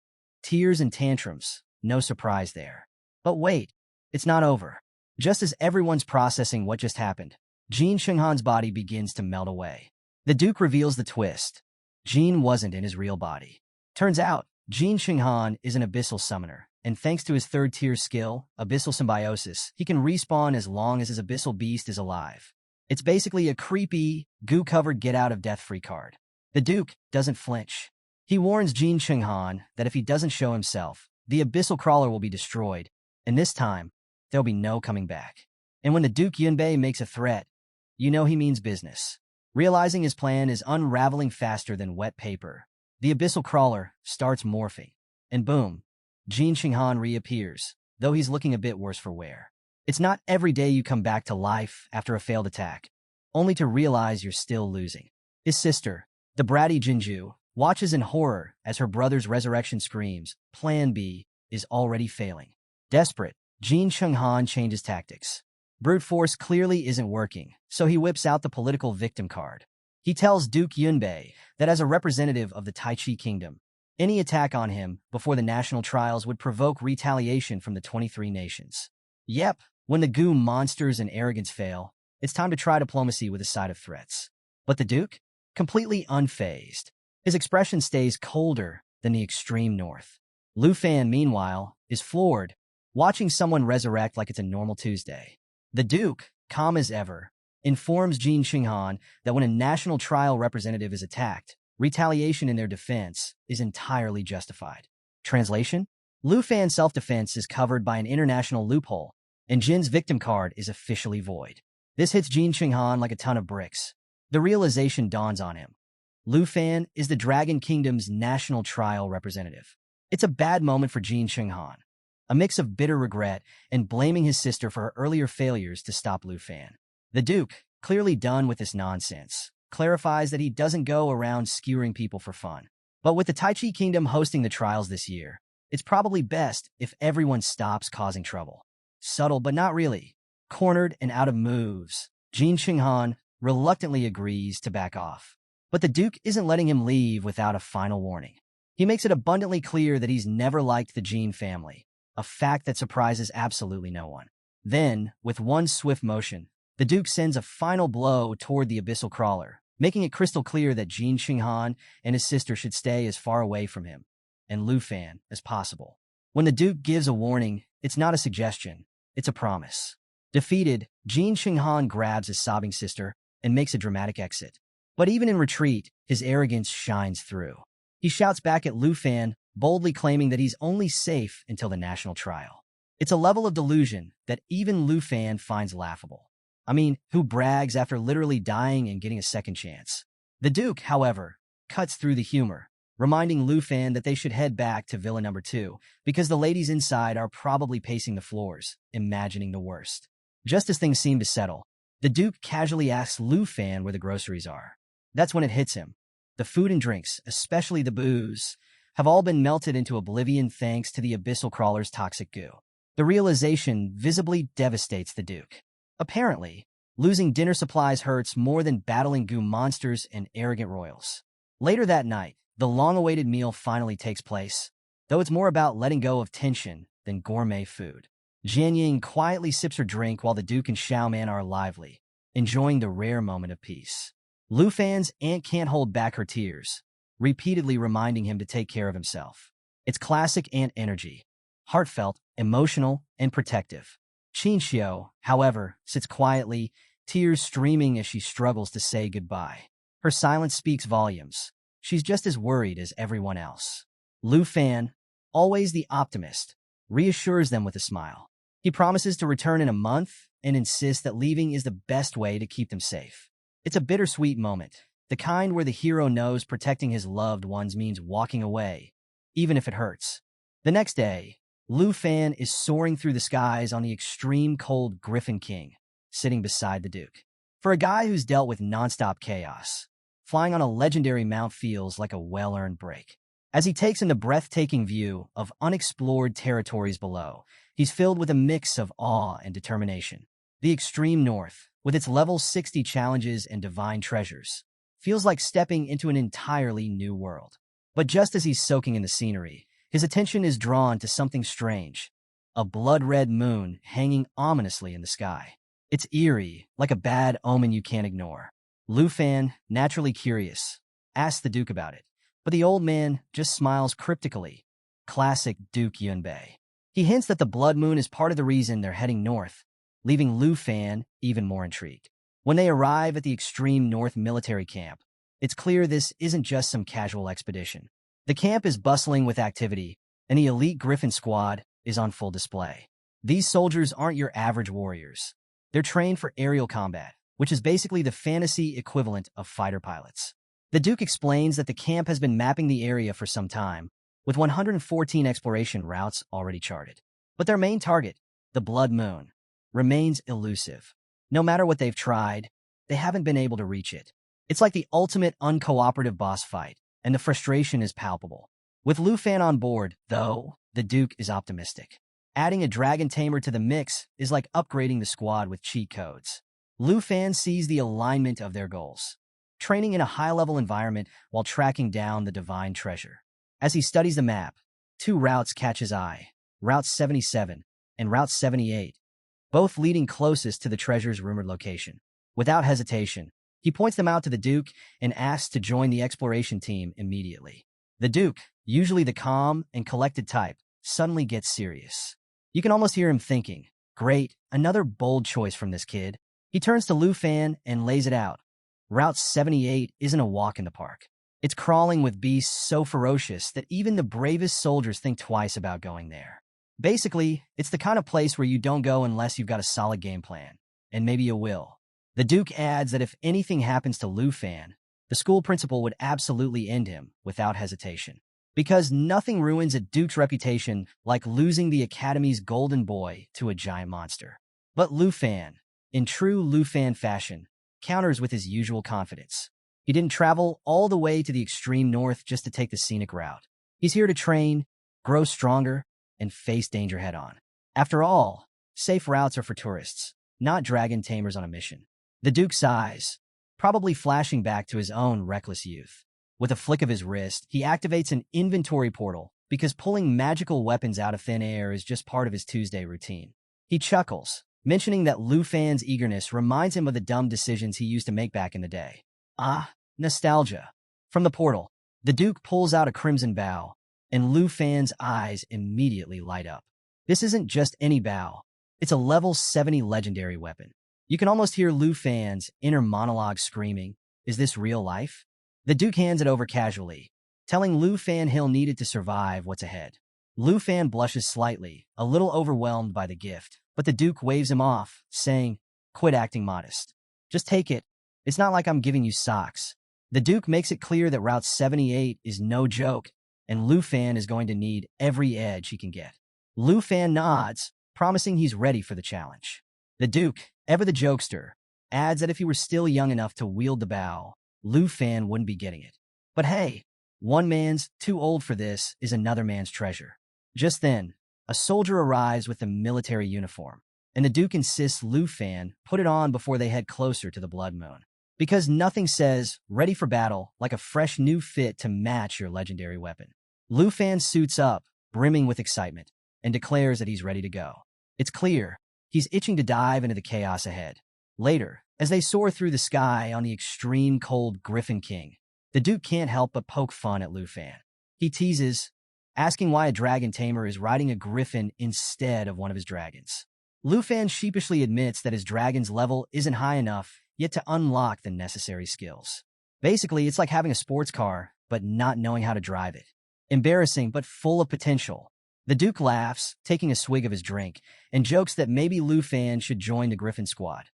Tears and tantrums, no surprise there. But wait, it's not over. Just as everyone's processing what just happened, Jin Shenghan's body begins to melt away. The Duke reveals the twist. Jin wasn't in his real body. Turns out, Jin Shenghan is an abyssal summoner, and thanks to his third-tier skill, Abyssal Symbiosis, he can respawn as long as his abyssal beast is alive. It's basically a creepy, goo-covered get-out-of-death-free card. The Duke doesn't flinch. He warns Jin Shenghan that if he doesn't show himself, the abyssal crawler will be destroyed, and this time, there'll be no coming back. And when the Duke Yunbei makes a threat, you know he means business. Realizing his plan is unraveling faster than wet paper, the abyssal crawler starts morphing, and boom, Jin Shenghan reappears, though he's looking a bit worse for wear. It's not every day you come back to life after a failed attack, only to realize you're still losing. His sister, the bratty Jinju, watches in horror as her brother's resurrection screams, Plan B is already failing. Desperate, Jin Shenghan changes tactics. Brute force clearly isn't working, so he whips out the political victim card. He tells Duke Yunbei that as a representative of the Tai Chi Kingdom, any attack on him before the national trials would provoke retaliation from the 23 nations. Yep, when the goo monsters and arrogance fail, it's time to try diplomacy with a side of threats. But the Duke? Completely unfazed. His expression stays colder than the extreme north. Lu Fan, meanwhile, is floored, watching someone resurrect like it's a normal Tuesday. The Duke, calm as ever, informs Jin Shenghan that when a national trial representative is attacked, retaliation in their defense is entirely justified. Translation? Lu Fan's self-defense is covered by an international loophole, and Jin's victim card is officially void. This hits Jin Shenghan like a ton of bricks. The realization dawns on him. Lu Fan is the Dragon Kingdom's national trial representative. It's a bad moment for Jin Shenghan. A mix of bitter regret and blaming his sister for her earlier failures to stop Lu Fan. The Duke, clearly done with this nonsense, clarifies that he doesn't go around skewering people for fun. But with the Tai Chi Kingdom hosting the trials this year, it's probably best if everyone stops causing trouble. Subtle, but not really. Cornered and out of moves, Jin Shenghan reluctantly agrees to back off. But the Duke isn't letting him leave without a final warning. He makes it abundantly clear that he's never liked the Jin family, a fact that surprises absolutely no one. Then, with one swift motion, the Duke sends a final blow toward the abyssal crawler, making it crystal clear that Jin Shenghan and his sister should stay as far away from him, and Lu Fan, as possible. When the Duke gives a warning, it's not a suggestion, it's a promise. Defeated, Jin Shenghan grabs his sobbing sister and makes a dramatic exit. But even in retreat, his arrogance shines through. He shouts back at Lu Fan, boldly claiming that he's only safe until the national trial. It's a level of delusion that even Lu Fan finds laughable. I mean, who brags after literally dying and getting a second chance? The Duke, however, cuts through the humor, reminding Lu Fan that they should head back to Villa Number 2 because the ladies inside are probably pacing the floors, imagining the worst. Just as things seem to settle, the Duke casually asks Lu Fan where the groceries are. That's when it hits him. The food and drinks, especially the booze, have all been melted into oblivion thanks to the abyssal crawler's toxic goo. The realization visibly devastates the Duke. Apparently, losing dinner supplies hurts more than battling goo monsters and arrogant royals. Later that night, the long-awaited meal finally takes place, though it's more about letting go of tension than gourmet food. Jian Ying quietly sips her drink while the Duke and Xiaoman are lively, enjoying the rare moment of peace. Lu Fan's aunt can't hold back her tears, repeatedly reminding him to take care of himself. It's classic aunt energy, heartfelt, emotional, and protective. Qinxiu, however, sits quietly, tears streaming as she struggles to say goodbye. Her silence speaks volumes. She's just as worried as everyone else. Lu Fan, always the optimist, reassures them with a smile. He promises to return in a month and insists that leaving is the best way to keep them safe. It's a bittersweet moment, the kind where the hero knows protecting his loved ones means walking away, even if it hurts. The next day, Lu Fan is soaring through the skies on the extreme cold Griffin King, sitting beside the Duke. For a guy who's dealt with nonstop chaos, flying on a legendary mount feels like a well-earned break. As he takes in the breathtaking view of unexplored territories below, he's filled with a mix of awe and determination. The extreme north, with its level 60 challenges and divine treasures, feels like stepping into an entirely new world. But just as he's soaking in the scenery, his attention is drawn to something strange, a blood-red moon hanging ominously in the sky. It's eerie, like a bad omen you can't ignore. Lu Fan, naturally curious, asks the Duke about it, but the old man just smiles cryptically. Classic Duke Yunbei. He hints that the blood moon is part of the reason they're heading north, leaving Lu Fan even more intrigued. When they arrive at the extreme north military camp, it's clear this isn't just some casual expedition. The camp is bustling with activity, and the elite Griffin squad is on full display. These soldiers aren't your average warriors. They're trained for aerial combat, which is basically the fantasy equivalent of fighter pilots. The Duke explains that the camp has been mapping the area for some time, with 114 exploration routes already charted. But their main target, the Blood Moon, remains elusive. No matter what they've tried, they haven't been able to reach it. It's like the ultimate uncooperative boss fight, and the frustration is palpable. With Lu Fan on board, though, the Duke is optimistic. Adding a dragon tamer to the mix is like upgrading the squad with cheat codes. Lu Fan sees the alignment of their goals, training in a high-level environment while tracking down the divine treasure. As he studies the map, two routes catch his eye, Route 77 and Route 78, both leading closest to the treasure's rumored location. Without hesitation, he points them out to the Duke and asks to join the exploration team immediately. The Duke, usually the calm and collected type, suddenly gets serious. You can almost hear him thinking, "Great, another bold choice from this kid." He turns to Lu Fan and lays it out. Route 78 isn't a walk in the park. It's crawling with beasts so ferocious that even the bravest soldiers think twice about going there. Basically, it's the kind of place where you don't go unless you've got a solid game plan, and maybe you will. The Duke adds that if anything happens to Lu Fan, the school principal would absolutely end him without hesitation. Because nothing ruins a Duke's reputation like losing the Academy's golden boy to a giant monster. But Lu Fan, in true Lu Fan fashion, counters with his usual confidence. He didn't travel all the way to the extreme north just to take the scenic route. He's here to train, grow stronger, and face danger head-on. After all, safe routes are for tourists, not dragon tamers on a mission. The Duke sighs, probably flashing back to his own reckless youth. With a flick of his wrist, he activates an inventory portal because pulling magical weapons out of thin air is just part of his Tuesday routine. He chuckles, mentioning that Lu Fan's eagerness reminds him of the dumb decisions he used to make back in the day. Ah, nostalgia. From the portal, the Duke pulls out a crimson bow, and Lu Fan's eyes immediately light up. This isn't just any bow. It's a level 70 legendary weapon. You can almost hear Lu Fan's inner monologue screaming, "Is this real life?" The Duke hands it over casually, telling Lu Fan he'll need it to survive what's ahead. Lu Fan blushes slightly, a little overwhelmed by the gift, but the Duke waves him off, saying, "Quit acting modest. Just take it. It's not like I'm giving you socks." The Duke makes it clear that Route 78 is no joke, and Lu Fan is going to need every edge he can get. Lu Fan nods, promising he's ready for the challenge. The Duke, ever the jokester, adds that if he were still young enough to wield the bow, Lu Fan wouldn't be getting it. But hey, one man's too old for this is another man's treasure. Just then, a soldier arrives with a military uniform, and the Duke insists Lu Fan put it on before they head closer to the Blood Moon. Because nothing says ready for battle like a fresh new fit to match your legendary weapon. Lu Fan suits up, brimming with excitement, and declares that he's ready to go. It's clear, he's itching to dive into the chaos ahead. Later, As they soar through the sky on the extreme cold Griffin King, the Duke can't help but poke fun at Lufan. He teases, asking why a dragon tamer is riding a griffin instead of one of his dragons. Lufan sheepishly admits that his dragon's level isn't high enough yet to unlock the necessary skills. Basically, it's like having a sports car, but not knowing how to drive it. Embarrassing, but full of potential. The Duke laughs, taking a swig of his drink, and jokes that maybe Lufan should join the Griffin squad.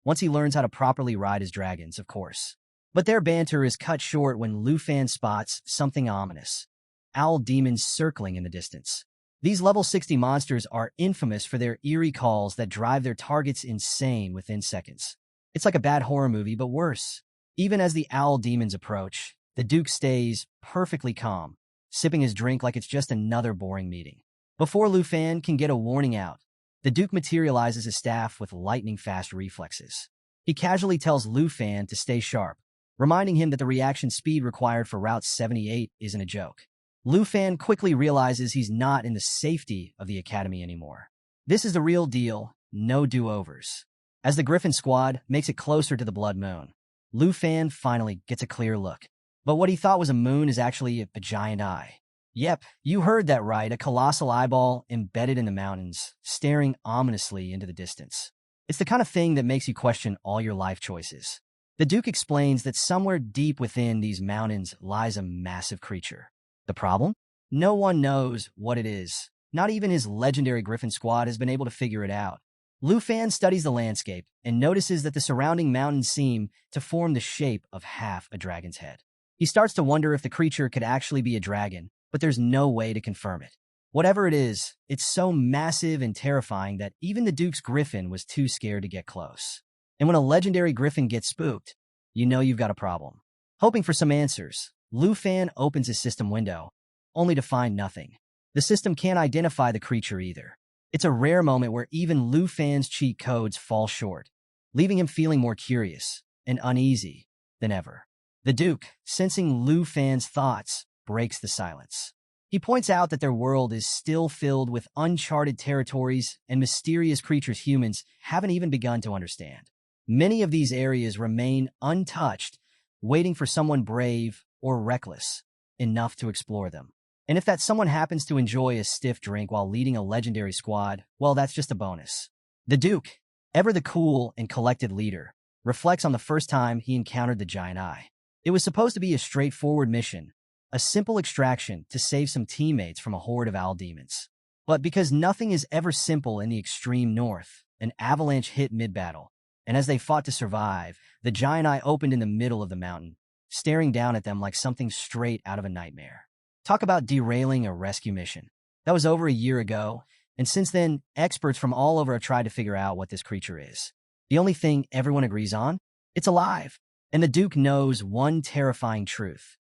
Once he learns how to properly ride his dragons, of course. But their banter is cut short when Lufan spots something ominous. Owl demons circling in the distance. These level 60 monsters are infamous for their eerie calls that drive their targets insane within seconds. It's like a bad horror movie, but worse. Even as the owl demons approach, the Duke stays perfectly calm, sipping his drink like it's just another boring meeting. Before Lufan can get a warning out, the Duke materializes his staff with lightning-fast reflexes. He casually tells Lufan to stay sharp, reminding him that the reaction speed required for Route 78 isn't a joke. Lufan quickly realizes he's not in the safety of the academy anymore. This is the real deal, no do-overs. As the Griffin squad makes it closer to the Blood Moon, Lufan finally gets a clear look. But what he thought was a moon is actually a giant eye. Yep, you heard that right, a colossal eyeball embedded in the mountains, staring ominously into the distance. It's the kind of thing that makes you question all your life choices. The Duke explains that somewhere deep within these mountains lies a massive creature. The problem? No one knows what it is. Not even his legendary Griffin squad has been able to figure it out. Lufan studies the landscape and notices that the surrounding mountains seem to form the shape of half a dragon's head. He starts to wonder if the creature could actually be a dragon, but there's no way to confirm it. Whatever it is, it's so massive and terrifying that even the Duke's Griffin was too scared to get close. And when a legendary Griffin gets spooked, you know you've got a problem. Hoping for some answers, Lufan opens his system window, only to find nothing. The system can't identify the creature either. It's a rare moment where even Lufan's cheat codes fall short, leaving him feeling more curious and uneasy than ever. The Duke, sensing Lufan's thoughts, breaks the silence. He points out that their world is still filled with uncharted territories and mysterious creatures humans haven't even begun to understand. Many of these areas remain untouched, waiting for someone brave or reckless enough to explore them. And if that someone happens to enjoy a stiff drink while leading a legendary squad, well, that's just a bonus. The Duke, ever the cool and collected leader, reflects on the first time he encountered the giant eye. It was supposed to be a straightforward mission, a simple extraction to save some teammates from a horde of owl demons. But because nothing is ever simple in the extreme north, an avalanche hit mid-battle, and as they fought to survive, the giant eye opened in the middle of the mountain, staring down at them like something straight out of a nightmare. Talk about derailing a rescue mission. That was over a year ago, and since then, experts from all over have tried to figure out what this creature is. The only thing everyone agrees on? It's alive. And the Duke knows one terrifying truth.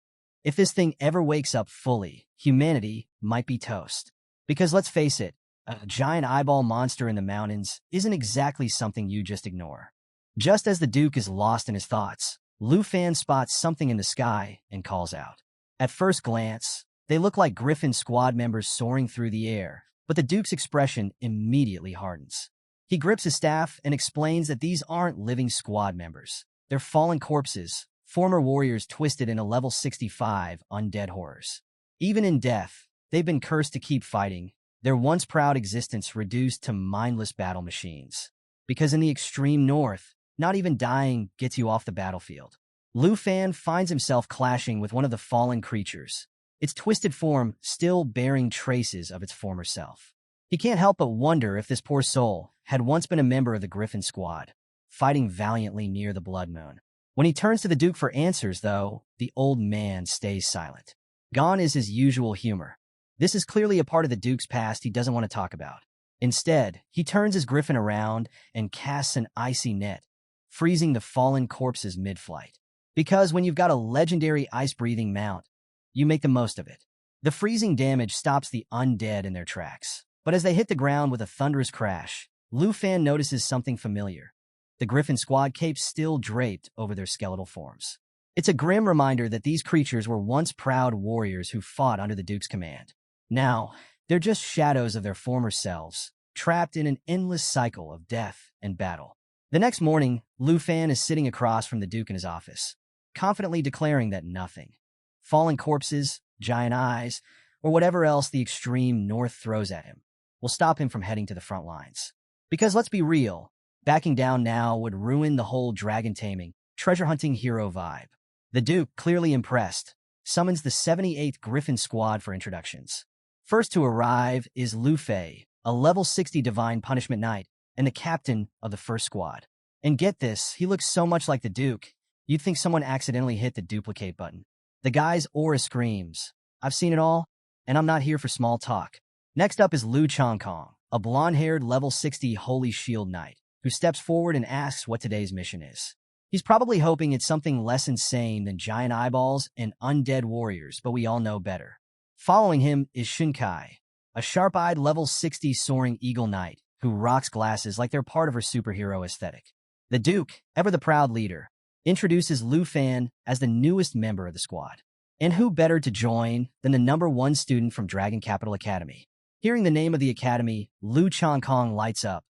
If this thing ever wakes up fully, humanity might be toast. Because let's face it, a giant eyeball monster in the mountains isn't exactly something you just ignore. Just as the Duke is lost in his thoughts, Lufan spots something in the sky and calls out. At first glance, they look like Griffin squad members soaring through the air, but the Duke's expression immediately hardens. He grips his staff and explains that these aren't living squad members. They're fallen corpses, former warriors twisted into level 65 undead horrors. Even in death, they've been cursed to keep fighting, their once proud existence reduced to mindless battle machines. Because in the extreme north, not even dying gets you off the battlefield. Lufan finds himself clashing with one of the fallen creatures, its twisted form still bearing traces of its former self. He can't help but wonder if this poor soul had once been a member of the Griffin squad, fighting valiantly near the Blood Moon. When he turns to the Duke for answers, though, the old man stays silent. Gone is his usual humor. This is clearly a part of the Duke's past he doesn't want to talk about. Instead, he turns his Griffin around and casts an icy net, freezing the fallen corpses mid-flight. Because when you've got a legendary ice-breathing mount, you make the most of it. The freezing damage stops the undead in their tracks. But as they hit the ground with a thunderous crash, Lufan notices something familiar. The Griffin squad capes still draped over their skeletal forms. It's a grim reminder that these creatures were once proud warriors who fought under the Duke's command. Now, they're just shadows of their former selves, trapped in an endless cycle of death and battle. The next morning, Lu Fan is sitting across from the Duke in his office, confidently declaring that nothing, falling corpses, giant eyes, or whatever else the extreme north throws at him, will stop him from heading to the front lines. Because let's be real, backing down now would ruin the whole dragon taming, treasure hunting hero vibe. The Duke, clearly impressed, summons the 78th Griffin Squad for introductions. First to arrive is Lu Fei, a level 60 Divine Punishment Knight, and the captain of the first squad. And get this, he looks so much like the Duke, you'd think someone accidentally hit the duplicate button. The guy's aura screams, "I've seen it all, and I'm not here for small talk." Next up is Lu Chongkong, a blonde-haired level 60 Holy Shield Knight, who steps forward and asks what today's mission is. He's probably hoping it's something less insane than giant eyeballs and undead warriors, but we all know better. Following him is Shunkai, a sharp-eyed level 60 soaring eagle knight who rocks glasses like they're part of her superhero aesthetic. The Duke, ever the proud leader, introduces Lu Fan as the newest member of the squad. And who better to join than the #1 student from Dragon Capital Academy? Hearing the name of the academy, Lu Chongkong lights up.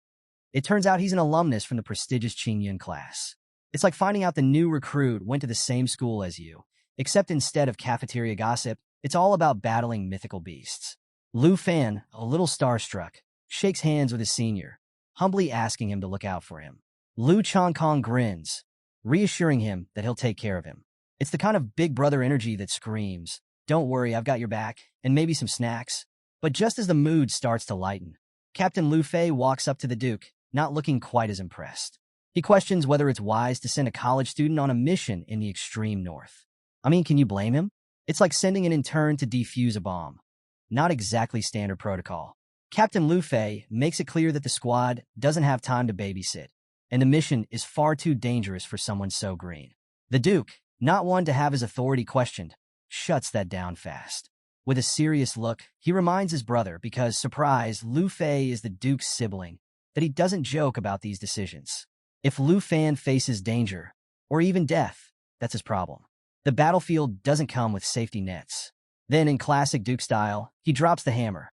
It turns out he's an alumnus from the prestigious Qingyun class. It's like finding out the new recruit went to the same school as you, except instead of cafeteria gossip, it's all about battling mythical beasts. Lu Fan, a little starstruck, shakes hands with his senior, humbly asking him to look out for him. Lu Chongkong grins, reassuring him that he'll take care of him. It's the kind of big brother energy that screams, "Don't worry, I've got your back," and maybe some snacks. But just as the mood starts to lighten, Captain Lu Fei walks up to the Duke, not looking quite as impressed. He questions whether it's wise to send a college student on a mission in the extreme north. I mean, can you blame him? It's like sending an intern to defuse a bomb. Not exactly standard protocol. Captain Lu Fei makes it clear that the squad doesn't have time to babysit, and the mission is far too dangerous for someone so green. The Duke, not one to have his authority questioned, shuts that down fast. With a serious look, he reminds his brother, because, surprise, Lu Fei is the Duke's sibling, that he doesn't joke about these decisions. If Lu Fan faces danger, or even death, that's his problem. The battlefield doesn't come with safety nets. Then, in classic Duke style, he drops the hammer.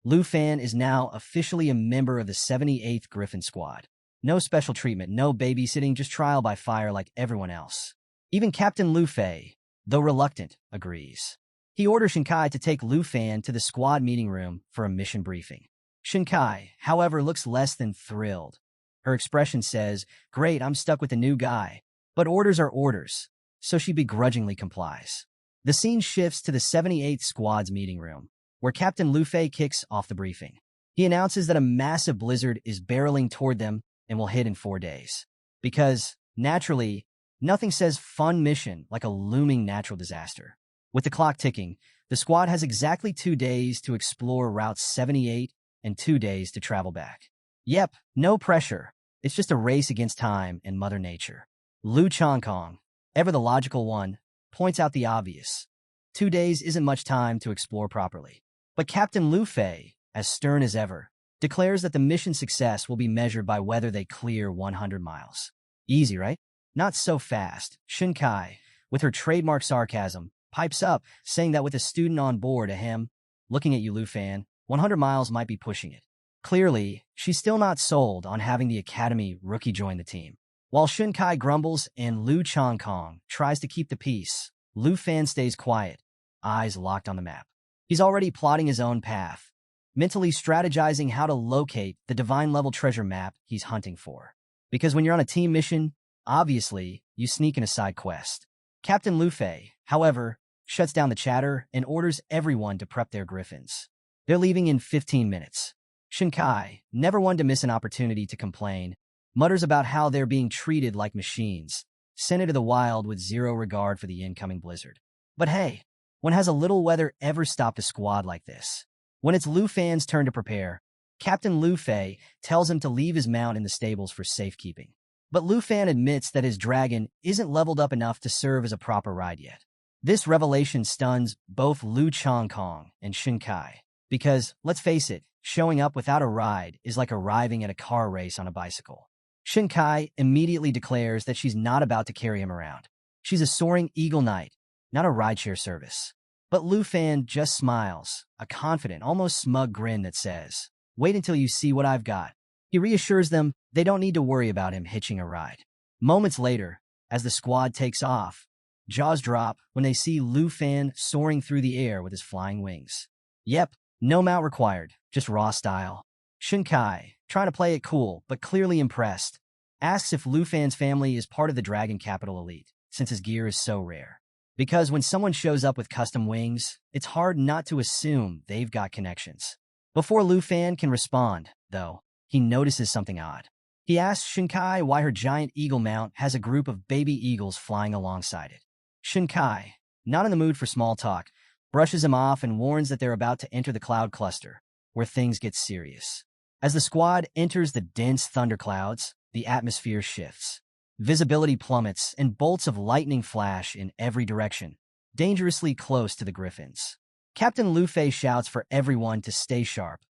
Lu Fan is now officially a member of the 78th Griffin Squad. No special treatment, no babysitting, just trial by fire like everyone else. Even Captain Lu Fei, though reluctant, agrees. He orders Shinkai to take Lu Fan to the squad meeting room for a mission briefing. Shinkai, however, looks less than thrilled. Her expression says, "Great, I'm stuck with the new guy." But orders are orders, so she begrudgingly complies. The scene shifts to the 78th Squad's meeting room, where Captain Lu Fei kicks off the briefing. He announces that a massive blizzard is barreling toward them and will hit in 4 days. Because, naturally, nothing says fun mission like a looming natural disaster. With the clock ticking, the squad has exactly 2 days to explore Route 78 and 2 days to travel back. Yep, no pressure. It's just a race against time and Mother Nature. Lu Chongkong, ever the logical one, points out the obvious. 2 days isn't much time to explore properly. But Captain Lu Fei, as stern as ever, declares that the mission's success will be measured by whether they clear 100 miles. Easy, right? Not so fast. Shinkai, with her trademark sarcasm, pipes up, saying that with a student on board, ahem, looking at you, Lu Fan, 100 miles might be pushing it. Clearly, she's still not sold on having the academy rookie join the team. While Shinkai grumbles and Lu Chongkong tries to keep the peace, Lu Fan stays quiet, eyes locked on the map. He's already plotting his own path, mentally strategizing how to locate the divine-level treasure map he's hunting for. Because when you're on a team mission, obviously, you sneak in a side quest. Captain Lu Fei, however, shuts down the chatter and orders everyone to prep their griffins. They're leaving in 15 minutes. Shinkai, never one to miss an opportunity to complain, mutters about how they're being treated like machines, sent into the wild with zero regard for the incoming blizzard. But hey, when has a little weather ever stopped a squad like this? When it's Lu Fan's turn to prepare, Captain Lu Fei tells him to leave his mount in the stables for safekeeping. But Lu Fan admits that his dragon isn't leveled up enough to serve as a proper ride yet. This revelation stuns both Lu Chongkong and Shinkai, because, let's face it, showing up without a ride is like arriving at a car race on a bicycle. Shinkai immediately declares that she's not about to carry him around. She's a soaring eagle knight, not a rideshare service. But Lu Fan just smiles, a confident, almost smug grin that says, "Wait until you see what I've got." He reassures them they don't need to worry about him hitching a ride. Moments later, as the squad takes off, jaws drop when they see Lu Fan soaring through the air with his flying wings. Yep, no mount required, just raw style. Shinkai, trying to play it cool but clearly impressed, asks if Lu Fan's family is part of the Dragon Capital elite, since his gear is so rare. Because when someone shows up with custom wings, it's hard not to assume they've got connections. Before Lu Fan can respond, though, he notices something odd. He asks Shinkai why her giant eagle mount has a group of baby eagles flying alongside it. Shinkai, not in the mood for small talk, brushes him off and warns that they're about to enter the cloud cluster, where things get serious. As the squad enters the dense thunderclouds, the atmosphere shifts. Visibility plummets and bolts of lightning flash in every direction, dangerously close to the griffins. Captain Lu Fei shouts for everyone to stay sharp,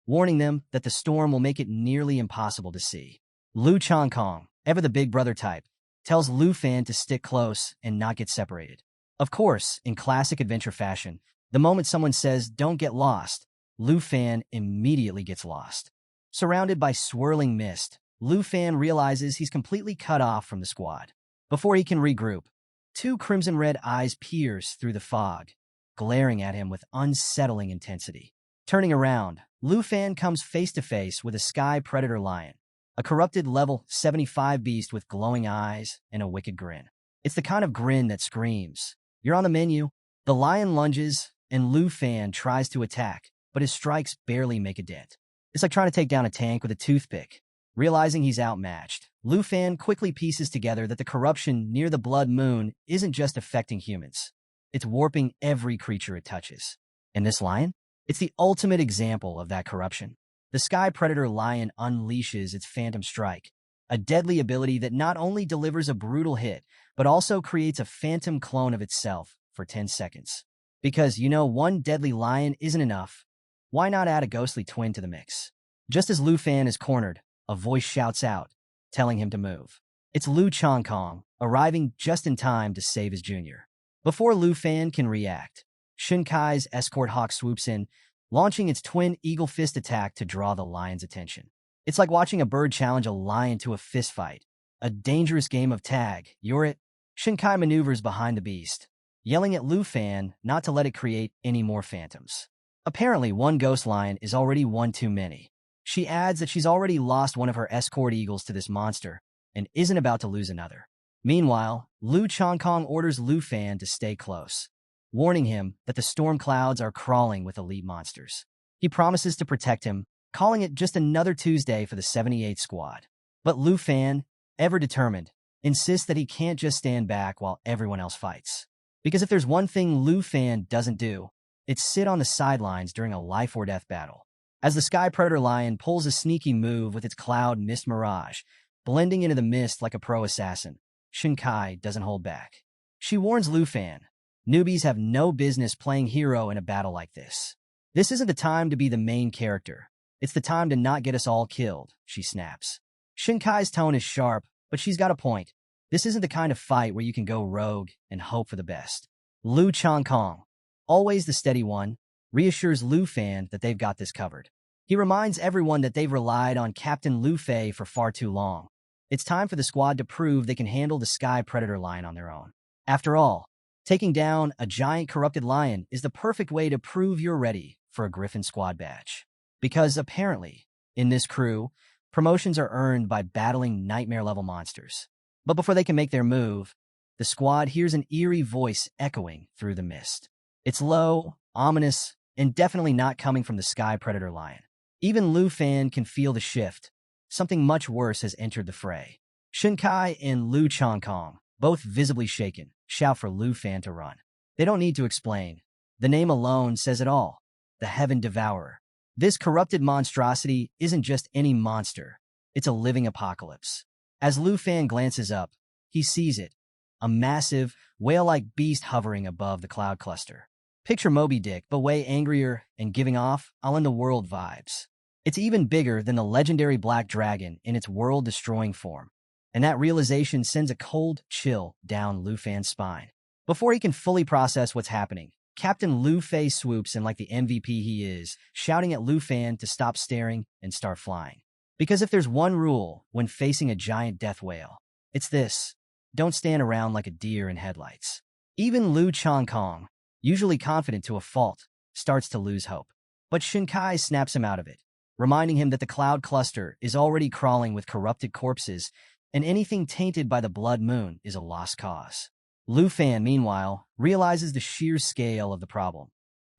warning them that the storm will make it nearly impossible to see. Lu Changkong, ever the big brother type, tells Lu Fan to stick close and not get separated. Of course, in classic adventure fashion, the moment someone says, "Don't get lost," Lu Fan immediately gets lost. Surrounded by swirling mist, Lu Fan realizes he's completely cut off from the squad. Before he can regroup, two crimson-red eyes pierce through the fog, glaring at him with unsettling intensity. Turning around, Lu Fan comes face-to-face with a sky predator lion, a corrupted level 75 beast with glowing eyes and a wicked grin. It's the kind of grin that screams, "You're on the menu." The lion lunges, and Lu Fan tries to attack, but his strikes barely make a dent. It's like trying to take down a tank with a toothpick. Realizing he's outmatched, Lu Fan quickly pieces together that the corruption near the Blood Moon isn't just affecting humans. It's warping every creature it touches. And this lion? It's the ultimate example of that corruption. The Sky Predator Lion unleashes its Phantom Strike, a deadly ability that not only delivers a brutal hit, but also creates a phantom clone of itself for 10 seconds. Because, one deadly lion isn't enough. Why not add a ghostly twin to the mix? Just as Lu Fan is cornered, a voice shouts out, telling him to move. It's Lu Changkong, arriving just in time to save his junior. Before Lu Fan can react, Shinkai's escort hawk swoops in, launching its twin eagle fist attack to draw the lion's attention. It's like watching a bird challenge a lion to a fistfight, a dangerous game of tag. You're it. Shinkai maneuvers behind the beast, yelling at Lu Fan not to let it create any more phantoms. Apparently, one ghost lion is already one too many. She adds that she's already lost one of her escort eagles to this monster and isn't about to lose another. Meanwhile, Lu Changkong orders Lu Fan to stay close, warning him that the storm clouds are crawling with elite monsters. He promises to protect him, calling it just another Tuesday for the 78th squad. But Lu Fan, ever determined, insists that he can't just stand back while everyone else fights. Because if there's one thing Lu Fan doesn't do, it's sit on the sidelines during a life-or-death battle. As the Sky Predator Lion pulls a sneaky move with its cloud mist mirage, blending into the mist like a pro assassin, Shinkai doesn't hold back. She warns Lu Fan, "Newbies have no business playing hero in a battle like this. This isn't the time to be the main character. It's the time to not get us all killed," she snaps. Shinkai's tone is sharp, but she's got a point. This isn't the kind of fight where you can go rogue and hope for the best. Lu Changkong, always the steady one, reassures Lu Fan that they've got this covered. He reminds everyone that they've relied on Captain Lu Fei for far too long. It's time for the squad to prove they can handle the Sky Predator Lion on their own. After all, taking down a giant corrupted lion is the perfect way to prove you're ready for a Griffin Squad badge. Because apparently, in this crew, promotions are earned by battling nightmare-level monsters. But before they can make their move, the squad hears an eerie voice echoing through the mist. It's low, ominous, and definitely not coming from the Sky Predator Lion. Even Lu Fan can feel the shift. Something much worse has entered the fray. Shinkai and Lu Changkong, both visibly shaken, shout for Lu Fan to run. They don't need to explain. The name alone says it all. The Heaven Devourer. This corrupted monstrosity isn't just any monster. It's a living apocalypse. As Lu Fan glances up, he sees it. A massive, whale-like beast hovering above the cloud cluster. Picture Moby Dick, but way angrier and giving off all-in-the-world vibes. It's even bigger than the legendary Black Dragon in its world-destroying form. And that realization sends a cold chill down Lu Fan's spine. Before he can fully process what's happening, Captain Lu Fei swoops in like the MVP he is, shouting at Lu Fan to stop staring and start flying. Because if there's one rule when facing a giant death whale, it's this: don't stand around like a deer in headlights. Even Lu Changkong, usually confident to a fault, starts to lose hope. But Shinkai snaps him out of it, reminding him that the cloud cluster is already crawling with corrupted corpses, and anything tainted by the blood moon is a lost cause. Lu Fan, meanwhile, realizes the sheer scale of the problem.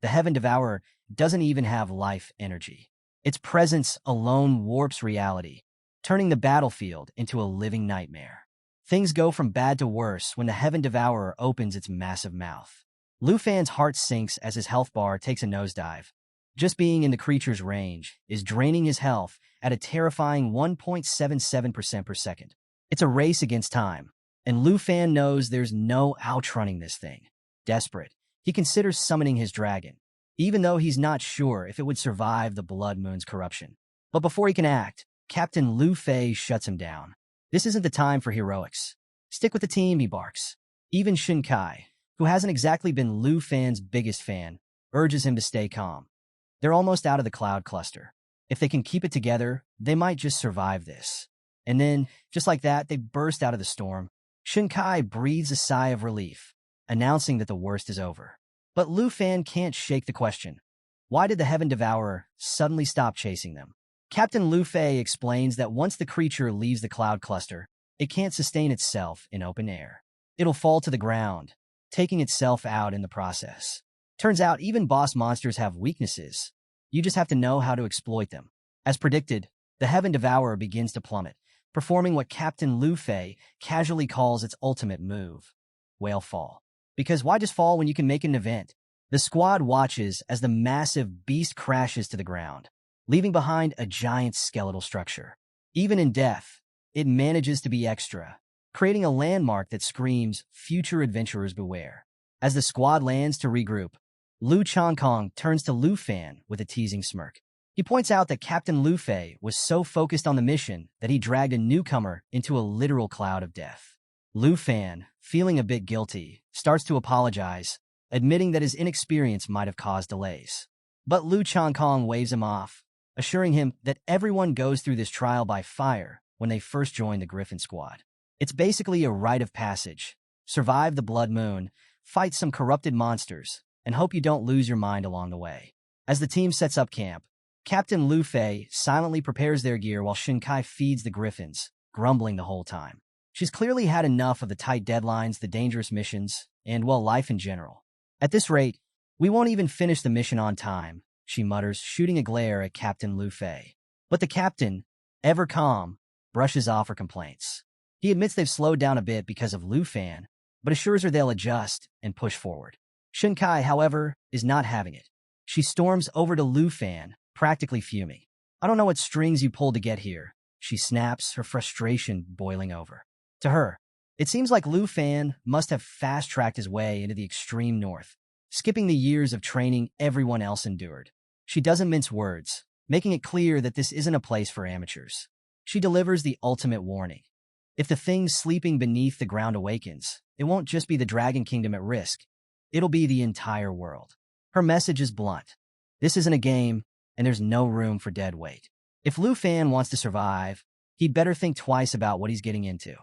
The Heaven Devourer doesn't even have life energy. Its presence alone warps reality, turning the battlefield into a living nightmare. Things go from bad to worse when the Heaven Devourer opens its massive mouth. Lu Fan's heart sinks as his health bar takes a nosedive. Just being in the creature's range is draining his health at a terrifying 1.77% per second. It's a race against time, and Lu Fan knows there's no outrunning this thing. Desperate, he considers summoning his dragon, even though he's not sure if it would survive the Blood Moon's corruption. But before he can act, Captain Lu Fei shuts him down. This isn't the time for heroics. Stick with the team, he barks. Even Shinkai, who hasn't exactly been Lu Fan's biggest fan, urges him to stay calm. They're almost out of the cloud cluster. If they can keep it together, they might just survive this. And then, just like that, they burst out of the storm. Shinkai breathes a sigh of relief, announcing that the worst is over. But Lu Fan can't shake the question. Why did the Heaven Devourer suddenly stop chasing them? Captain Lu Fei explains that once the creature leaves the cloud cluster, it can't sustain itself in open air. It'll fall to the ground, taking itself out in the process. Turns out even boss monsters have weaknesses. You just have to know how to exploit them. As predicted, the Heaven Devourer begins to plummet, performing what Captain Lu Fei casually calls its ultimate move: whale fall. Because why just fall when you can make an event? The squad watches as the massive beast crashes to the ground, leaving behind a giant skeletal structure. Even in death, it manages to be extra, creating a landmark that screams, "Future adventurers beware." As the squad lands to regroup, Lu Changkong turns to Lu Fan with a teasing smirk. He points out that Captain Lu Fei was so focused on the mission that he dragged a newcomer into a literal cloud of death. Lu Fan, feeling a bit guilty, starts to apologize, admitting that his inexperience might have caused delays. But Lu Changkong waves him off, assuring him that everyone goes through this trial by fire when they first join the Griffin Squad. It's basically a rite of passage. Survive the Blood Moon, fight some corrupted monsters, and hope you don't lose your mind along the way. As the team sets up camp, Captain Lu Fei silently prepares their gear while Shinkai feeds the Griffins, grumbling the whole time. She's clearly had enough of the tight deadlines, the dangerous missions, and, well, life in general. At this rate, we won't even finish the mission on time, she mutters, shooting a glare at Captain Lu Fei. But the captain, ever calm, brushes off her complaints. He admits they've slowed down a bit because of Lu Fan, but assures her they'll adjust and push forward. Shinkai, however, is not having it. She storms over to Lu Fan, practically fuming. "I don't know what strings you pulled to get here," she snaps, her frustration boiling over. To her, it seems like Lu Fan must have fast-tracked his way into the extreme north, skipping the years of training everyone else endured. She doesn't mince words, making it clear that this isn't a place for amateurs. She delivers the ultimate warning. If the thing sleeping beneath the ground awakens, it won't just be the Dragon Kingdom at risk. It'll be the entire world. Her message is blunt. This isn't a game, and there's no room for dead weight. If Lu Fan wants to survive, he'd better think twice about what he's getting into.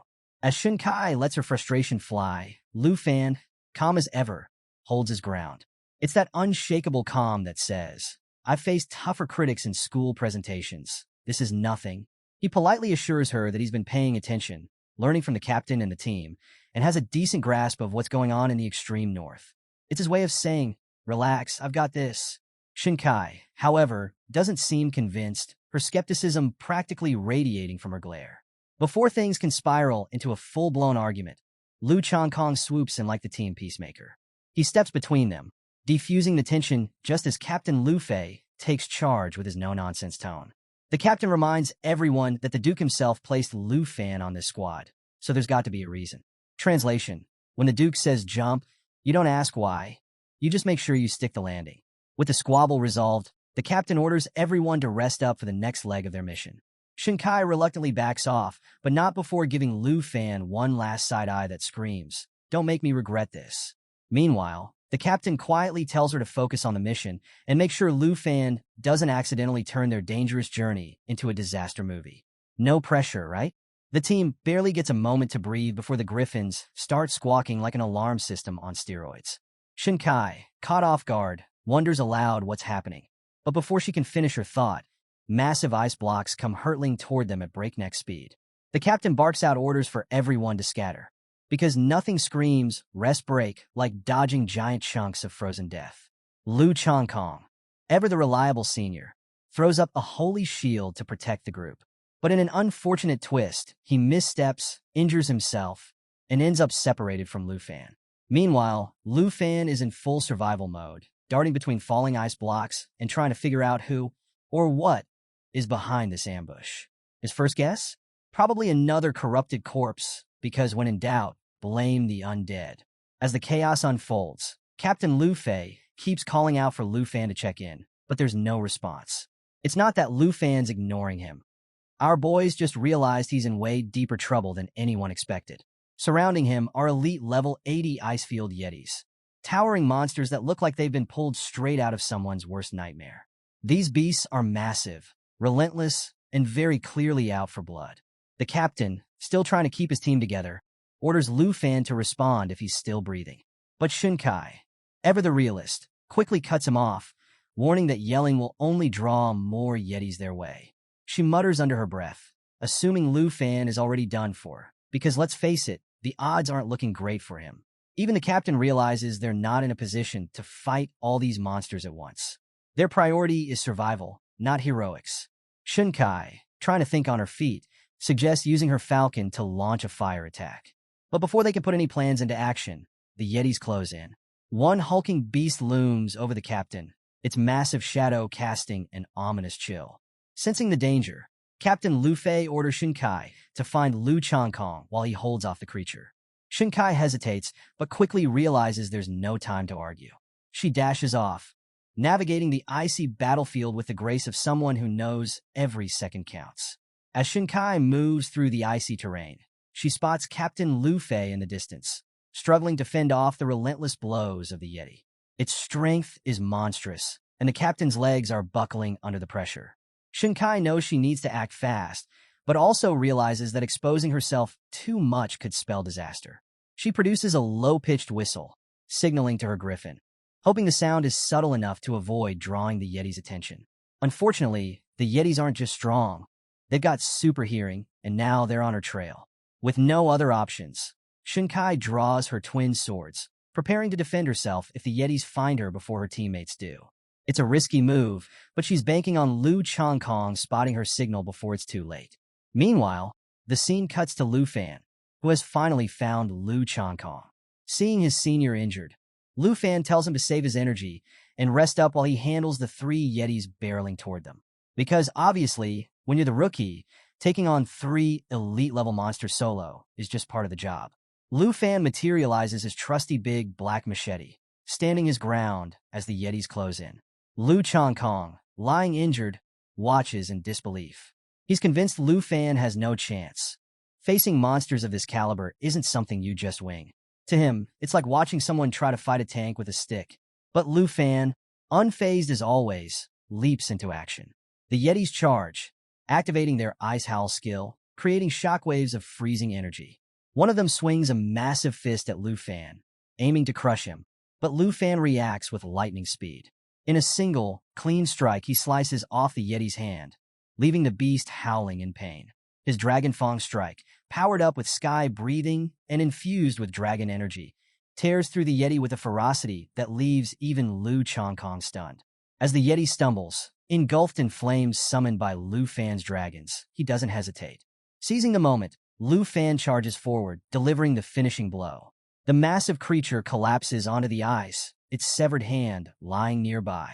As Shinkai lets her frustration fly, Lu Fan, calm as ever, holds his ground. It's that unshakable calm that says, "I've faced tougher critics in school presentations. This is nothing." He politely assures her that he's been paying attention, learning from the captain and the team, and has a decent grasp of what's going on in the extreme north. It's his way of saying, "Relax, I've got this." Shinkai, however, doesn't seem convinced, her skepticism practically radiating from her glare. Before things can spiral into a full-blown argument, Lu Changkong swoops in like the team peacemaker. He steps between them, defusing the tension just as Captain Lu Fei takes charge with his no-nonsense tone. The captain reminds everyone that the Duke himself placed Lu Fan on this squad, so there's got to be a reason. Translation: when the Duke says jump, you don't ask why. You just make sure you stick the landing. With the squabble resolved, the captain orders everyone to rest up for the next leg of their mission. Shinkai reluctantly backs off, but not before giving Lu Fan one last side-eye that screams, "Don't make me regret this." Meanwhile, The captain quietly tells her to focus on the mission and make sure Lu Fan doesn't accidentally turn their dangerous journey into a disaster movie. No pressure, right? The team barely gets a moment to breathe before the Griffins start squawking like an alarm system on steroids. Shinkai, caught off guard, wonders aloud what's happening. But before she can finish her thought, massive ice blocks come hurtling toward them at breakneck speed. The captain barks out orders for everyone to scatter, because nothing screams rest break like dodging giant chunks of frozen death. Lu Changkong, ever the reliable senior, throws up a holy shield to protect the group. But in an unfortunate twist, he missteps, injures himself, and ends up separated from Lu Fan. Meanwhile, Lu Fan is in full survival mode, darting between falling ice blocks and trying to figure out who, or what, is behind this ambush. His first guess? Probably another corrupted corpse, because when in doubt, blame the undead. As the chaos unfolds, Captain Lu Fei keeps calling out for Lu Fan to check in, but there's no response. It's not that Lu Fan's ignoring him. Our boys just realized he's in way deeper trouble than anyone expected. Surrounding him are elite level 80 Icefield Yetis, towering monsters that look like they've been pulled straight out of someone's worst nightmare. These beasts are massive, relentless, and very clearly out for blood. The captain, still trying to keep his team together, orders Lu Fan to respond if he's still breathing. But Shinkai, ever the realist, quickly cuts him off, warning that yelling will only draw more Yetis their way. She mutters under her breath, assuming Lu Fan is already done for, because let's face it, the odds aren't looking great for him. Even the captain realizes they're not in a position to fight all these monsters at once. Their priority is survival, not heroics. Shinkai, trying to think on her feet, suggests using her falcon to launch a fire attack. But before they can put any plans into action, the Yetis close in. One hulking beast looms over the captain, its massive shadow casting an ominous chill. Sensing the danger, Captain Lu Fei orders Shinkai to find Lu Changkong while he holds off the creature. Shinkai hesitates, but quickly realizes there's no time to argue. She dashes off, navigating the icy battlefield with the grace of someone who knows every second counts. As Shinkai moves through the icy terrain, she spots Captain Lu Fei in the distance, struggling to fend off the relentless blows of the Yeti. Its strength is monstrous, and the captain's legs are buckling under the pressure. Shinkai knows she needs to act fast, but also realizes that exposing herself too much could spell disaster. She produces a low-pitched whistle, signaling to her griffin, hoping the sound is subtle enough to avoid drawing the Yeti's attention. Unfortunately, the Yetis aren't just strong. They've got super hearing, and now they're on her trail. With no other options, Shinkai draws her twin swords, preparing to defend herself if the Yetis find her before her teammates do. It's a risky move, but she's banking on Lu Changkong spotting her signal before it's too late. Meanwhile, the scene cuts to Lu Fan, who has finally found Lu Changkong. Seeing his senior injured, Lu Fan tells him to save his energy and rest up while he handles the 3 Yetis barreling toward them. Because obviously, when you're the rookie, taking on 3 elite-level monsters solo is just part of the job. Lu Fan materializes his trusty big black machete, standing his ground as the Yetis close in. Lu Changkong, lying injured, watches in disbelief. He's convinced Lu Fan has no chance. Facing monsters of this caliber isn't something you just wing. To him, it's like watching someone try to fight a tank with a stick. But Lu Fan, unfazed as always, leaps into action. The Yetis charge, activating their Ice Howl skill, creating shockwaves of freezing energy. One of them swings a massive fist at Lu Fan, aiming to crush him, but Lu Fan reacts with lightning speed. In a single, clean strike, he slices off the Yeti's hand, leaving the beast howling in pain. His Dragon Fang strike, powered up with sky breathing and infused with dragon energy, tears through the Yeti with a ferocity that leaves even Lu Changkong stunned. As the Yeti stumbles, engulfed in flames summoned by Lu Fan's dragons, he doesn't hesitate. Seizing the moment, Lu Fan charges forward, delivering the finishing blow. The massive creature collapses onto the ice, its severed hand lying nearby.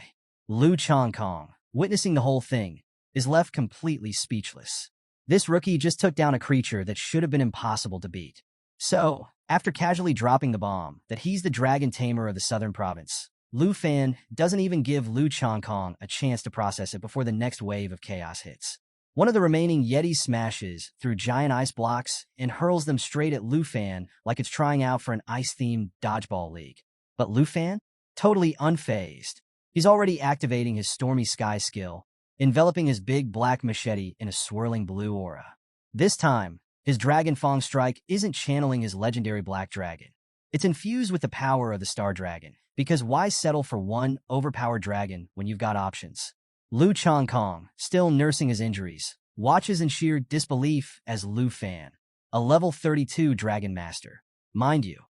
Lu Changkong, witnessing the whole thing, is left completely speechless. This rookie just took down a creature that should have been impossible to beat. So, after casually dropping the bomb that he's the dragon tamer of the southern province, Lu Fan doesn't even give Lu Changkong a chance to process it before the next wave of chaos hits. One of the remaining Yetis smashes through giant ice blocks and hurls them straight at Lu Fan like it's trying out for an ice-themed dodgeball league. But Lu Fan? Totally unfazed. He's already activating his Stormy Sky skill, enveloping his big black machete in a swirling blue aura. This time, his Dragon Fang strike isn't channeling his legendary black dragon. It's infused with the power of the Star Dragon, because why settle for one overpowered dragon when you've got options? Lu Changkong, still nursing his injuries, watches in sheer disbelief as Lu Fan, a level 32 Dragon Master, mind you,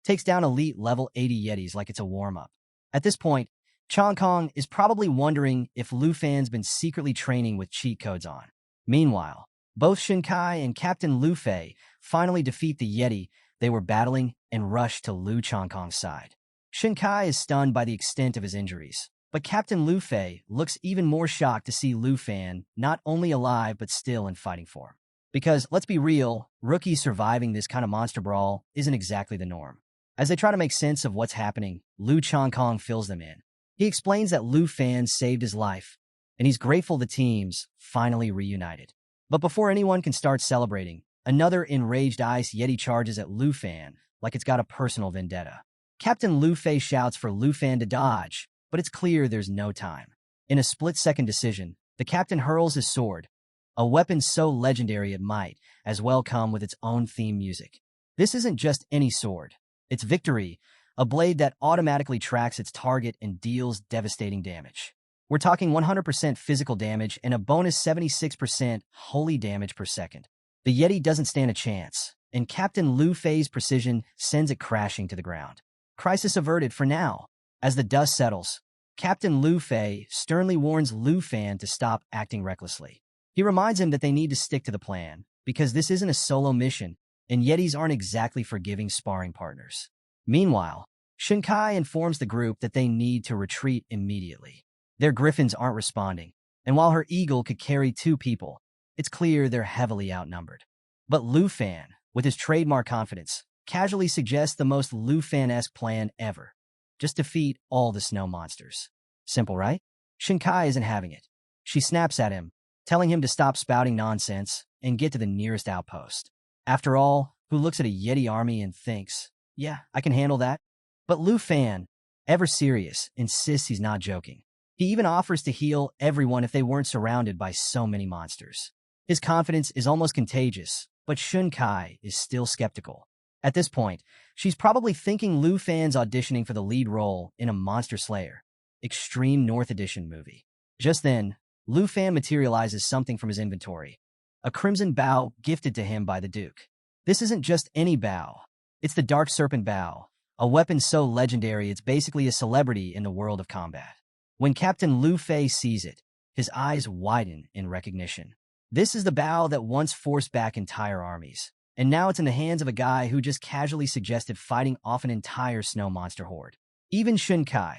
takes down elite level 80 Yetis like it's a warm-up. At this point, Changkong is probably wondering if Lu Fan's been secretly training with cheat codes on. Meanwhile, both Shinkai and Captain Lu Fei finally defeat the Yeti they were battling and rush to Lu Changkong's side. Shinkai is stunned by the extent of his injuries, but Captain Lu Fei looks even more shocked to see Lu Fan not only alive but still in fighting form. Because, let's be real, rookies surviving this kind of monster brawl isn't exactly the norm. As they try to make sense of what's happening, Lu Changkong fills them in. He explains that Lu Fan saved his life, and he's grateful the teams finally reunited. But before anyone can start celebrating, another enraged Ice Yeti charges at Lu Fan like it's got a personal vendetta. Captain Lu Fei shouts for Lu Fan to dodge, but it's clear there's no time. In a split-second decision, the captain hurls his sword, a weapon so legendary it might as well come with its own theme music. This isn't just any sword. It's Victory, a blade that automatically tracks its target and deals devastating damage. We're talking 100% physical damage and a bonus 76% holy damage per second. The Yeti doesn't stand a chance, and Captain Lu Fei's precision sends it crashing to the ground. Crisis averted for now. As the dust settles, Captain Lu Fei sternly warns Lu Fan to stop acting recklessly. He reminds him that they need to stick to the plan, because this isn't a solo mission, and Yetis aren't exactly forgiving sparring partners. Meanwhile, Shinkai informs the group that they need to retreat immediately. Their griffins aren't responding, and while her eagle could carry 2 people, it's clear they're heavily outnumbered. But Lu Fan, with his trademark confidence, casually suggests the most Lu Fan-esque plan ever. Just defeat all the snow monsters. Simple, right? Shinkai isn't having it. She snaps at him, telling him to stop spouting nonsense and get to the nearest outpost. After all, who looks at a Yeti army and thinks, yeah, I can handle that? But Lu Fan, ever serious, insists he's not joking. He even offers to heal everyone if they weren't surrounded by so many monsters. His confidence is almost contagious, but Shinkai is still skeptical. At this point, she's probably thinking Lu Fan's auditioning for the lead role in a Monster Slayer Extreme North Edition movie. Just then, Lu Fan materializes something from his inventory, a crimson bow gifted to him by the Duke. This isn't just any bow. It's the Dark Serpent Bow, a weapon so legendary it's basically a celebrity in the world of combat. When Captain Lu Fei sees it, his eyes widen in recognition. This is the bow that once forced back entire armies, and now it's in the hands of a guy who just casually suggested fighting off an entire snow monster horde. Even Shinkai,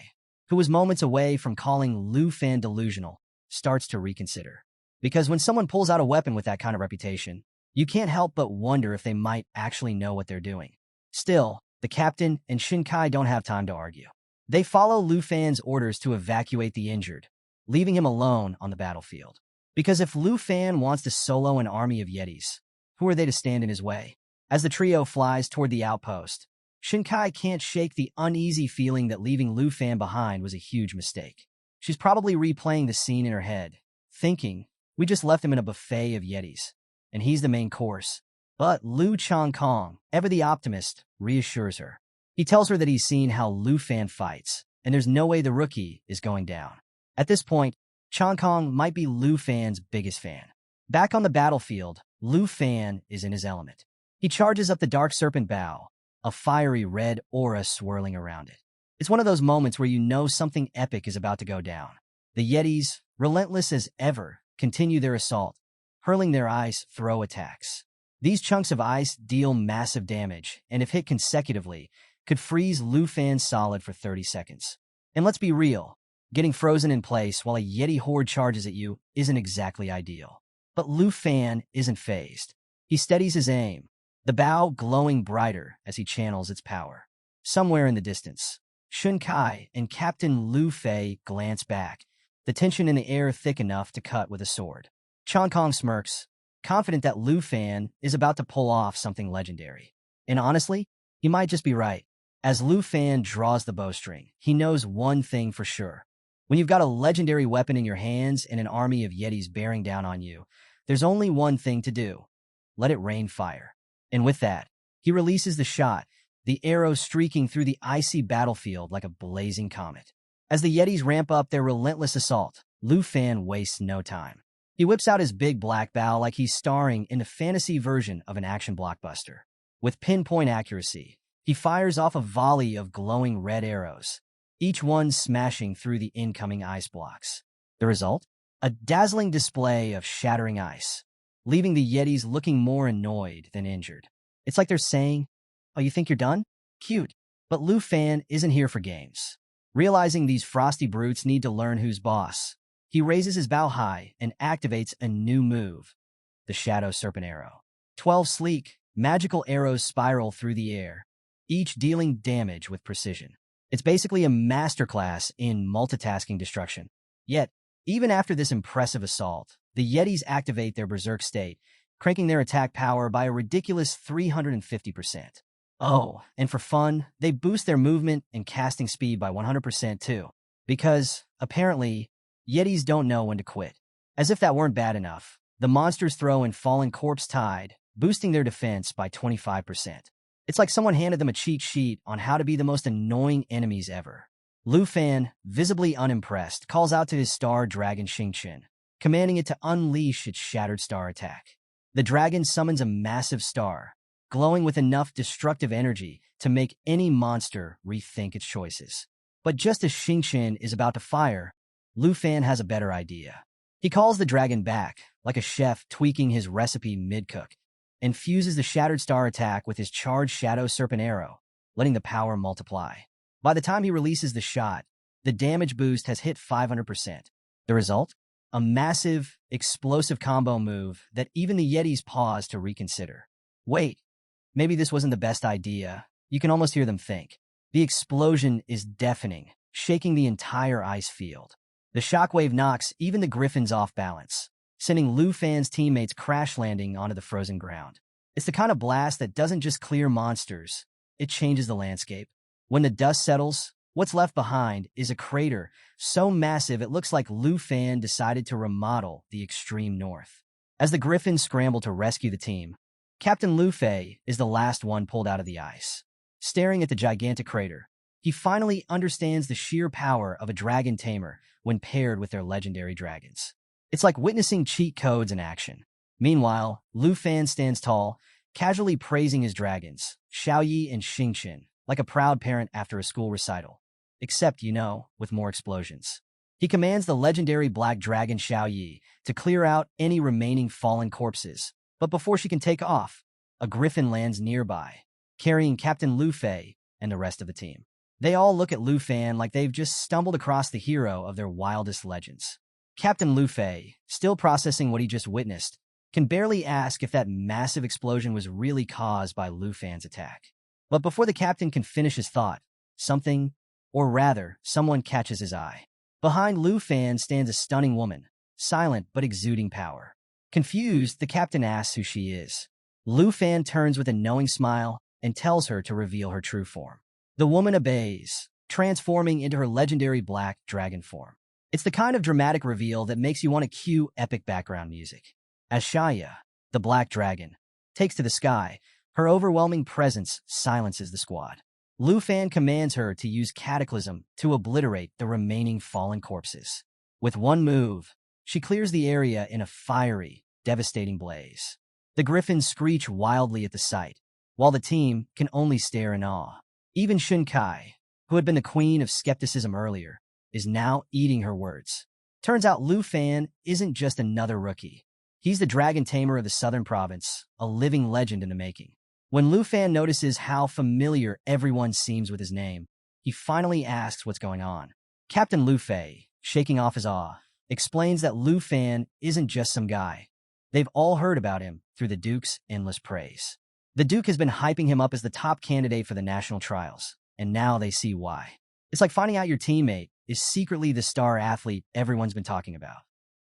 who was moments away from calling Lu Fan delusional, starts to reconsider. Because when someone pulls out a weapon with that kind of reputation, you can't help but wonder if they might actually know what they're doing. Still, the captain and Shinkai don't have time to argue. They follow Lu Fan's orders to evacuate the injured, leaving him alone on the battlefield. Because if Lu Fan wants to solo an army of Yetis, who are they to stand in his way? As the trio flies toward the outpost, Shinkai can't shake the uneasy feeling that leaving Lu Fan behind was a huge mistake. She's probably replaying the scene in her head, thinking, we just left him in a buffet of Yetis, and he's the main course. But Lu Changkong, ever the optimist, reassures her. He tells her that he's seen how Lu Fan fights, and there's no way the rookie is going down. At this point, Changkong might be Lu Fan's biggest fan. Back on the battlefield, Lu Fan is in his element. He charges up the Dark Serpent Bow, a fiery red aura swirling around it. It's one of those moments where you know something epic is about to go down. The Yetis, relentless as ever, continue their assault, hurling their ice throw attacks. These chunks of ice deal massive damage, and if hit consecutively, could freeze Lu Fan solid for 30 seconds. And let's be real, getting frozen in place while a Yeti horde charges at you isn't exactly ideal. But Lu Fan isn't fazed. He steadies his aim, the bow glowing brighter as he channels its power. Somewhere in the distance, Shinkai and Captain Lu Fei glance back, the tension in the air thick enough to cut with a sword. Changkong smirks, confident that Lu Fan is about to pull off something legendary. And honestly, he might just be right. As Lu Fan draws the bowstring, he knows one thing for sure. When you've got a legendary weapon in your hands and an army of Yetis bearing down on you, there's only one thing to do. Let it rain fire. And with that, he releases the shot, the arrow streaking through the icy battlefield like a blazing comet. As the Yetis ramp up their relentless assault, Lu Fan wastes no time. He whips out his big black bow like he's starring in a fantasy version of an action blockbuster. With pinpoint accuracy, he fires off a volley of glowing red arrows, each one smashing through the incoming ice blocks. The result? A dazzling display of shattering ice, leaving the Yetis looking more annoyed than injured. It's like they're saying, "Oh, you think you're done? Cute." But Lu Fan isn't here for games. Realizing these frosty brutes need to learn who's boss, he raises his bow high and activates a new move, the Shadow Serpent Arrow. 12 sleek, magical arrows spiral through the air, each dealing damage with precision. It's basically a masterclass in multitasking destruction. Yet, even after this impressive assault, the Yetis activate their berserk state, cranking their attack power by a ridiculous 350%. Oh, and for fun, they boost their movement and casting speed by 100% too. Because, apparently, Yetis don't know when to quit. As if that weren't bad enough, the monsters throw in Fallen Corpse Tide, boosting their defense by 25%. It's like someone handed them a cheat sheet on how to be the most annoying enemies ever. Lu Fan, visibly unimpressed, calls out to his star dragon Xingqian, commanding it to unleash its Shattered Star attack. The dragon summons a massive star, glowing with enough destructive energy to make any monster rethink its choices. But just as Xingqian is about to fire, Lu Fan has a better idea. He calls the dragon back, like a chef tweaking his recipe mid-cook, and fuses the Shattered Star attack with his charged Shadow Serpent Arrow, letting the power multiply. By the time he releases the shot, the damage boost has hit 500%. The result? A massive, explosive combo move that even the Yetis pause to reconsider. Wait, maybe this wasn't the best idea. You can almost hear them think. The explosion is deafening, shaking the entire ice field. The shockwave knocks even the griffins off balance, sending Lu Fan's teammates crash landing onto the frozen ground. It's the kind of blast that doesn't just clear monsters, it changes the landscape. When the dust settles, what's left behind is a crater so massive it looks like Lu Fan decided to remodel the extreme north. As the griffins scramble to rescue the team, Captain Lu Fei is the last one pulled out of the ice. Staring at the gigantic crater, he finally understands the sheer power of a dragon tamer when paired with their legendary dragons. It's like witnessing cheat codes in action. Meanwhile, Lu Fan stands tall, casually praising his dragons, Xiaoyi and Xingqian, like a proud parent after a school recital. Except, with more explosions. He commands the legendary black dragon Xiaoyi to clear out any remaining fallen corpses. But before she can take off, a griffin lands nearby, carrying Captain Lu Fei and the rest of the team. They all look at Lu Fan like they've just stumbled across the hero of their wildest legends. Captain Lu Fei, still processing what he just witnessed, can barely ask if that massive explosion was really caused by Lu Fan's attack. But before the captain can finish his thought, something, or rather, someone catches his eye. Behind Lu Fan stands a stunning woman, silent but exuding power. Confused, the captain asks who she is. Lu Fan turns with a knowing smile and tells her to reveal her true form. The woman obeys, transforming into her legendary black dragon form. It's the kind of dramatic reveal that makes you want to cue epic background music. As Shaya, the black dragon, takes to the sky, her overwhelming presence silences the squad. Lu Fan commands her to use Cataclysm to obliterate the remaining fallen corpses. With one move, she clears the area in a fiery, devastating blaze. The griffins screech wildly at the sight, while the team can only stare in awe. Even Shun Kai, who had been the queen of skepticism earlier, is now eating her words. Turns out Lu Fan isn't just another rookie. He's the dragon tamer of the southern province, a living legend in the making. When Lu Fan notices how familiar everyone seems with his name, he finally asks what's going on. Captain Lu Fei, shaking off his awe, explains that Lu Fan isn't just some guy. They've all heard about him through the Duke's endless praise. The Duke has been hyping him up as the top candidate for the national trials, and now they see why. It's like finding out your teammate is secretly the star athlete everyone's been talking about.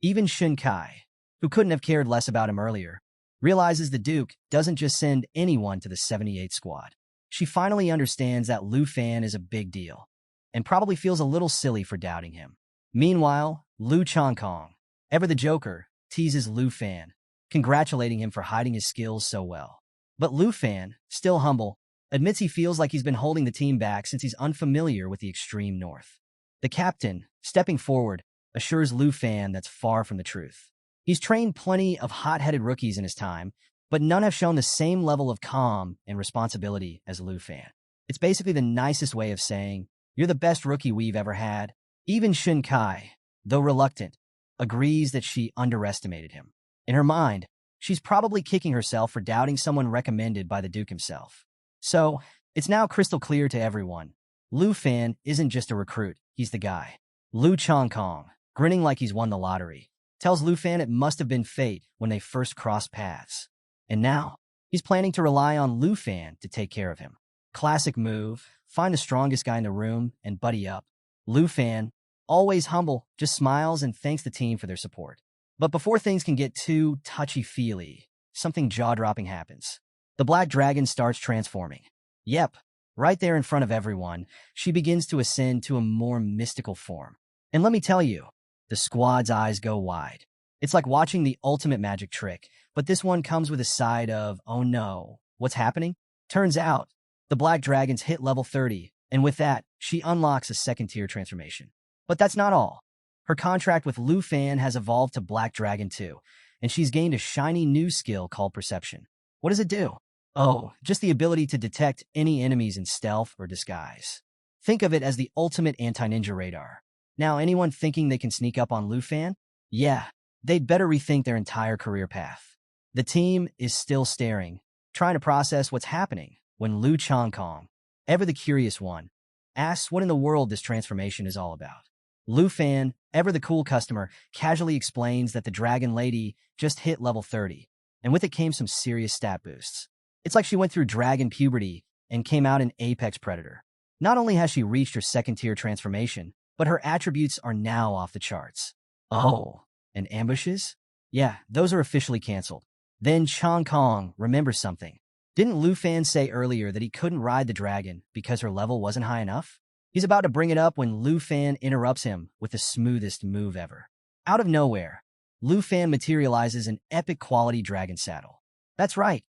Even Shun Kai, who couldn't have cared less about him earlier, realizes the Duke doesn't just send anyone to the 78 squad. She finally understands that Lu Fan is a big deal, and probably feels a little silly for doubting him. Meanwhile, Lu Chongkong, ever the Joker, teases Lu Fan, congratulating him for hiding his skills so well. But Lu Fan, still humble, admits he feels like he's been holding the team back since he's unfamiliar with the extreme north. The captain, stepping forward, assures Lu Fan that's far from the truth. He's trained plenty of hot-headed rookies in his time, but none have shown the same level of calm and responsibility as Lu Fan. It's basically the nicest way of saying, "You're the best rookie we've ever had." Even Shun Kai, though reluctant, agrees that she underestimated him. In her mind, she's probably kicking herself for doubting someone recommended by the Duke himself. So, it's now crystal clear to everyone. Lu Fan isn't just a recruit, he's the guy. Lu Chongkong, grinning like he's won the lottery, tells Lu Fan it must have been fate when they first crossed paths. And now, he's planning to rely on Lu Fan to take care of him. Classic move, find the strongest guy in the room and buddy up. Lu Fan, always humble, just smiles and thanks the team for their support. But before things can get too touchy-feely, something jaw-dropping happens. The Black Dragon starts transforming. Yep, right there in front of everyone, she begins to ascend to a more mystical form. And let me tell you, the squad's eyes go wide. It's like watching the ultimate magic trick, but this one comes with a side of, oh no, what's happening? Turns out, the Black Dragon's hit level 30, and with that, she unlocks a second-tier transformation. But that's not all. Her contract with Lu Fan has evolved to Black Dragon 2, and she's gained a shiny new skill called Perception. What does it do? Oh, just the ability to detect any enemies in stealth or disguise. Think of it as the ultimate anti-ninja radar. Now, anyone thinking they can sneak up on Lu Fan? Yeah, they'd better rethink their entire career path. The team is still staring, trying to process what's happening, when Lu Chongkong, ever the curious one, asks what in the world this transformation is all about. Lu Fan, ever the cool customer, casually explains that the Dragon Lady just hit level 30, and with it came some serious stat boosts. It's like she went through dragon puberty and came out an apex predator. Not only has she reached her second-tier transformation, but her attributes are now off the charts. Oh, and ambushes? Yeah, those are officially canceled. Then Chong Kong remembers something. Didn't Lu Fan say earlier that he couldn't ride the dragon because her level wasn't high enough? He's about to bring it up when Lu Fan interrupts him with the smoothest move ever. Out of nowhere, Lu Fan materializes an epic quality dragon saddle. That's right.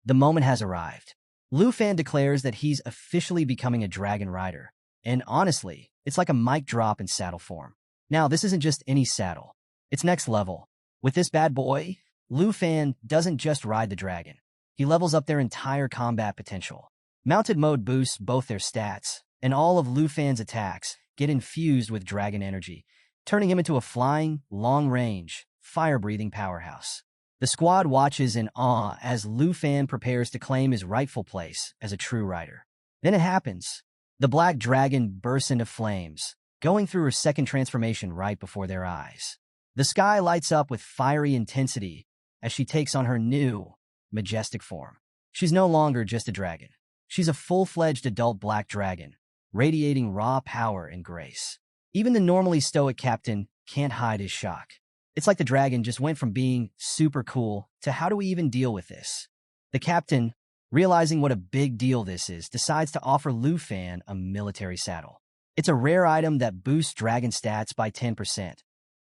The moment has arrived. Lu Fan declares that he's officially becoming a dragon rider. And honestly, it's like a mic drop in saddle form. Now, this isn't just any saddle. It's next level. With this bad boy, Lu Fan doesn't just ride the dragon. He levels up their entire combat potential. Mounted mode boosts both their stats, and all of Lu Fan's attacks get infused with dragon energy, turning him into a flying, long-range, fire-breathing powerhouse. The squad watches in awe as Lu Fan prepares to claim his rightful place as a true rider. Then it happens. The Black Dragon bursts into flames, going through her second transformation right before their eyes. The sky lights up with fiery intensity as she takes on her new, majestic form. She's no longer just a dragon. She's a full-fledged adult Black Dragon, radiating raw power and grace. Even the normally stoic captain can't hide his shock. It's like the dragon just went from being super cool to how do we even deal with this? The captain, realizing what a big deal this is, decides to offer Lu Fan a military saddle. It's a rare item that boosts dragon stats by 10%,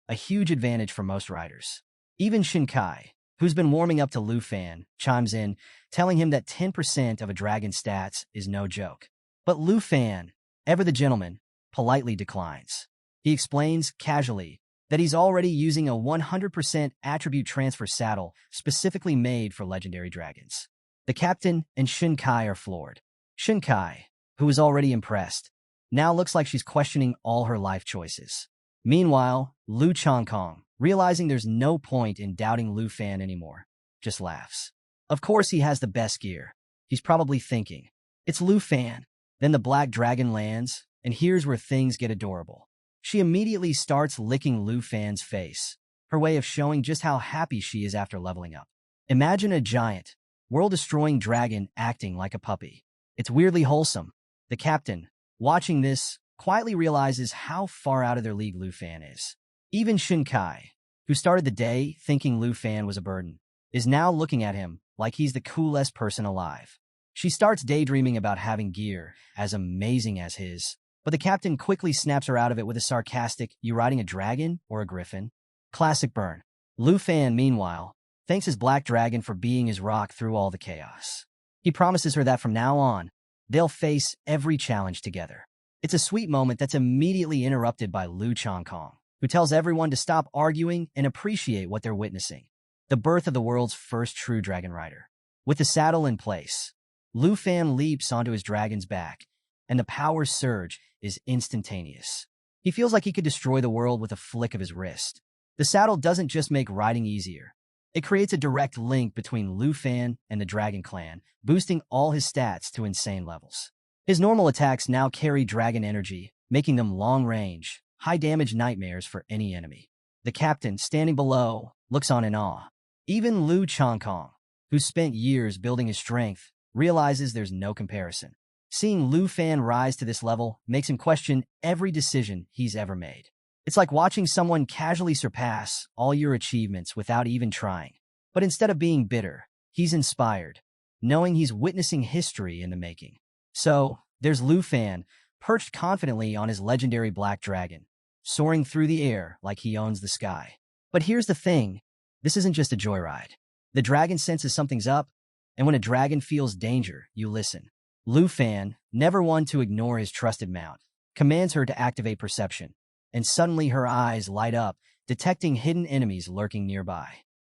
a huge advantage for most riders. Even Shinkai, who's been warming up to Lu Fan, chimes in, telling him that 10% of a dragon's stats is no joke. But Lu Fan, ever the gentleman, politely declines. He explains, casually, that he's already using a 100% attribute transfer saddle specifically made for legendary dragons. The captain and Shinkai are floored. Shinkai, who was already impressed, now looks like she's questioning all her life choices. Meanwhile, Lu Chongkong, realizing there's no point in doubting Lu Fan anymore, just laughs. Of course he has the best gear. He's probably thinking, it's Lu Fan. Then the Black Dragon lands, and here's where things get adorable. She immediately starts licking Lu Fan's face, her way of showing just how happy she is after leveling up. Imagine a giant, world-destroying dragon acting like a puppy. It's weirdly wholesome. The captain, watching this, quietly realizes how far out of their league Lu Fan is. Even Shinkai, who started the day thinking Lu Fan was a burden, is now looking at him like he's the coolest person alive. She starts daydreaming about having gear as amazing as his, but the captain quickly snaps her out of it with a sarcastic, "You riding a dragon or a griffin?" Classic burn. Lu Fan, meanwhile, thanks his black dragon for being his rock through all the chaos. He promises her that from now on, they'll face every challenge together. It's a sweet moment that's immediately interrupted by Lu Changkong, who tells everyone to stop arguing and appreciate what they're witnessing. The birth of the world's first true dragon rider. With the saddle in place, Lu Fan leaps onto his dragon's back, and the power surge is instantaneous. He feels like he could destroy the world with a flick of his wrist. The saddle doesn't just make riding easier. It creates a direct link between Lu Fan and the Dragon Clan, boosting all his stats to insane levels. His normal attacks now carry dragon energy, making them long-range, high-damage nightmares for any enemy. The captain, standing below, looks on in awe. Even Lu Changkong, who spent years building his strength, realizes there's no comparison. Seeing Lu Fan rise to this level makes him question every decision he's ever made. It's like watching someone casually surpass all your achievements without even trying. But instead of being bitter, he's inspired, knowing he's witnessing history in the making. So, there's Lu Fan, perched confidently on his legendary black dragon, soaring through the air like he owns the sky. But here's the thing, this isn't just a joyride. The dragon senses something's up, and when a dragon feels danger, you listen. Lu Fan, never one to ignore his trusted mount, commands her to activate perception, and suddenly her eyes light up, detecting hidden enemies lurking nearby.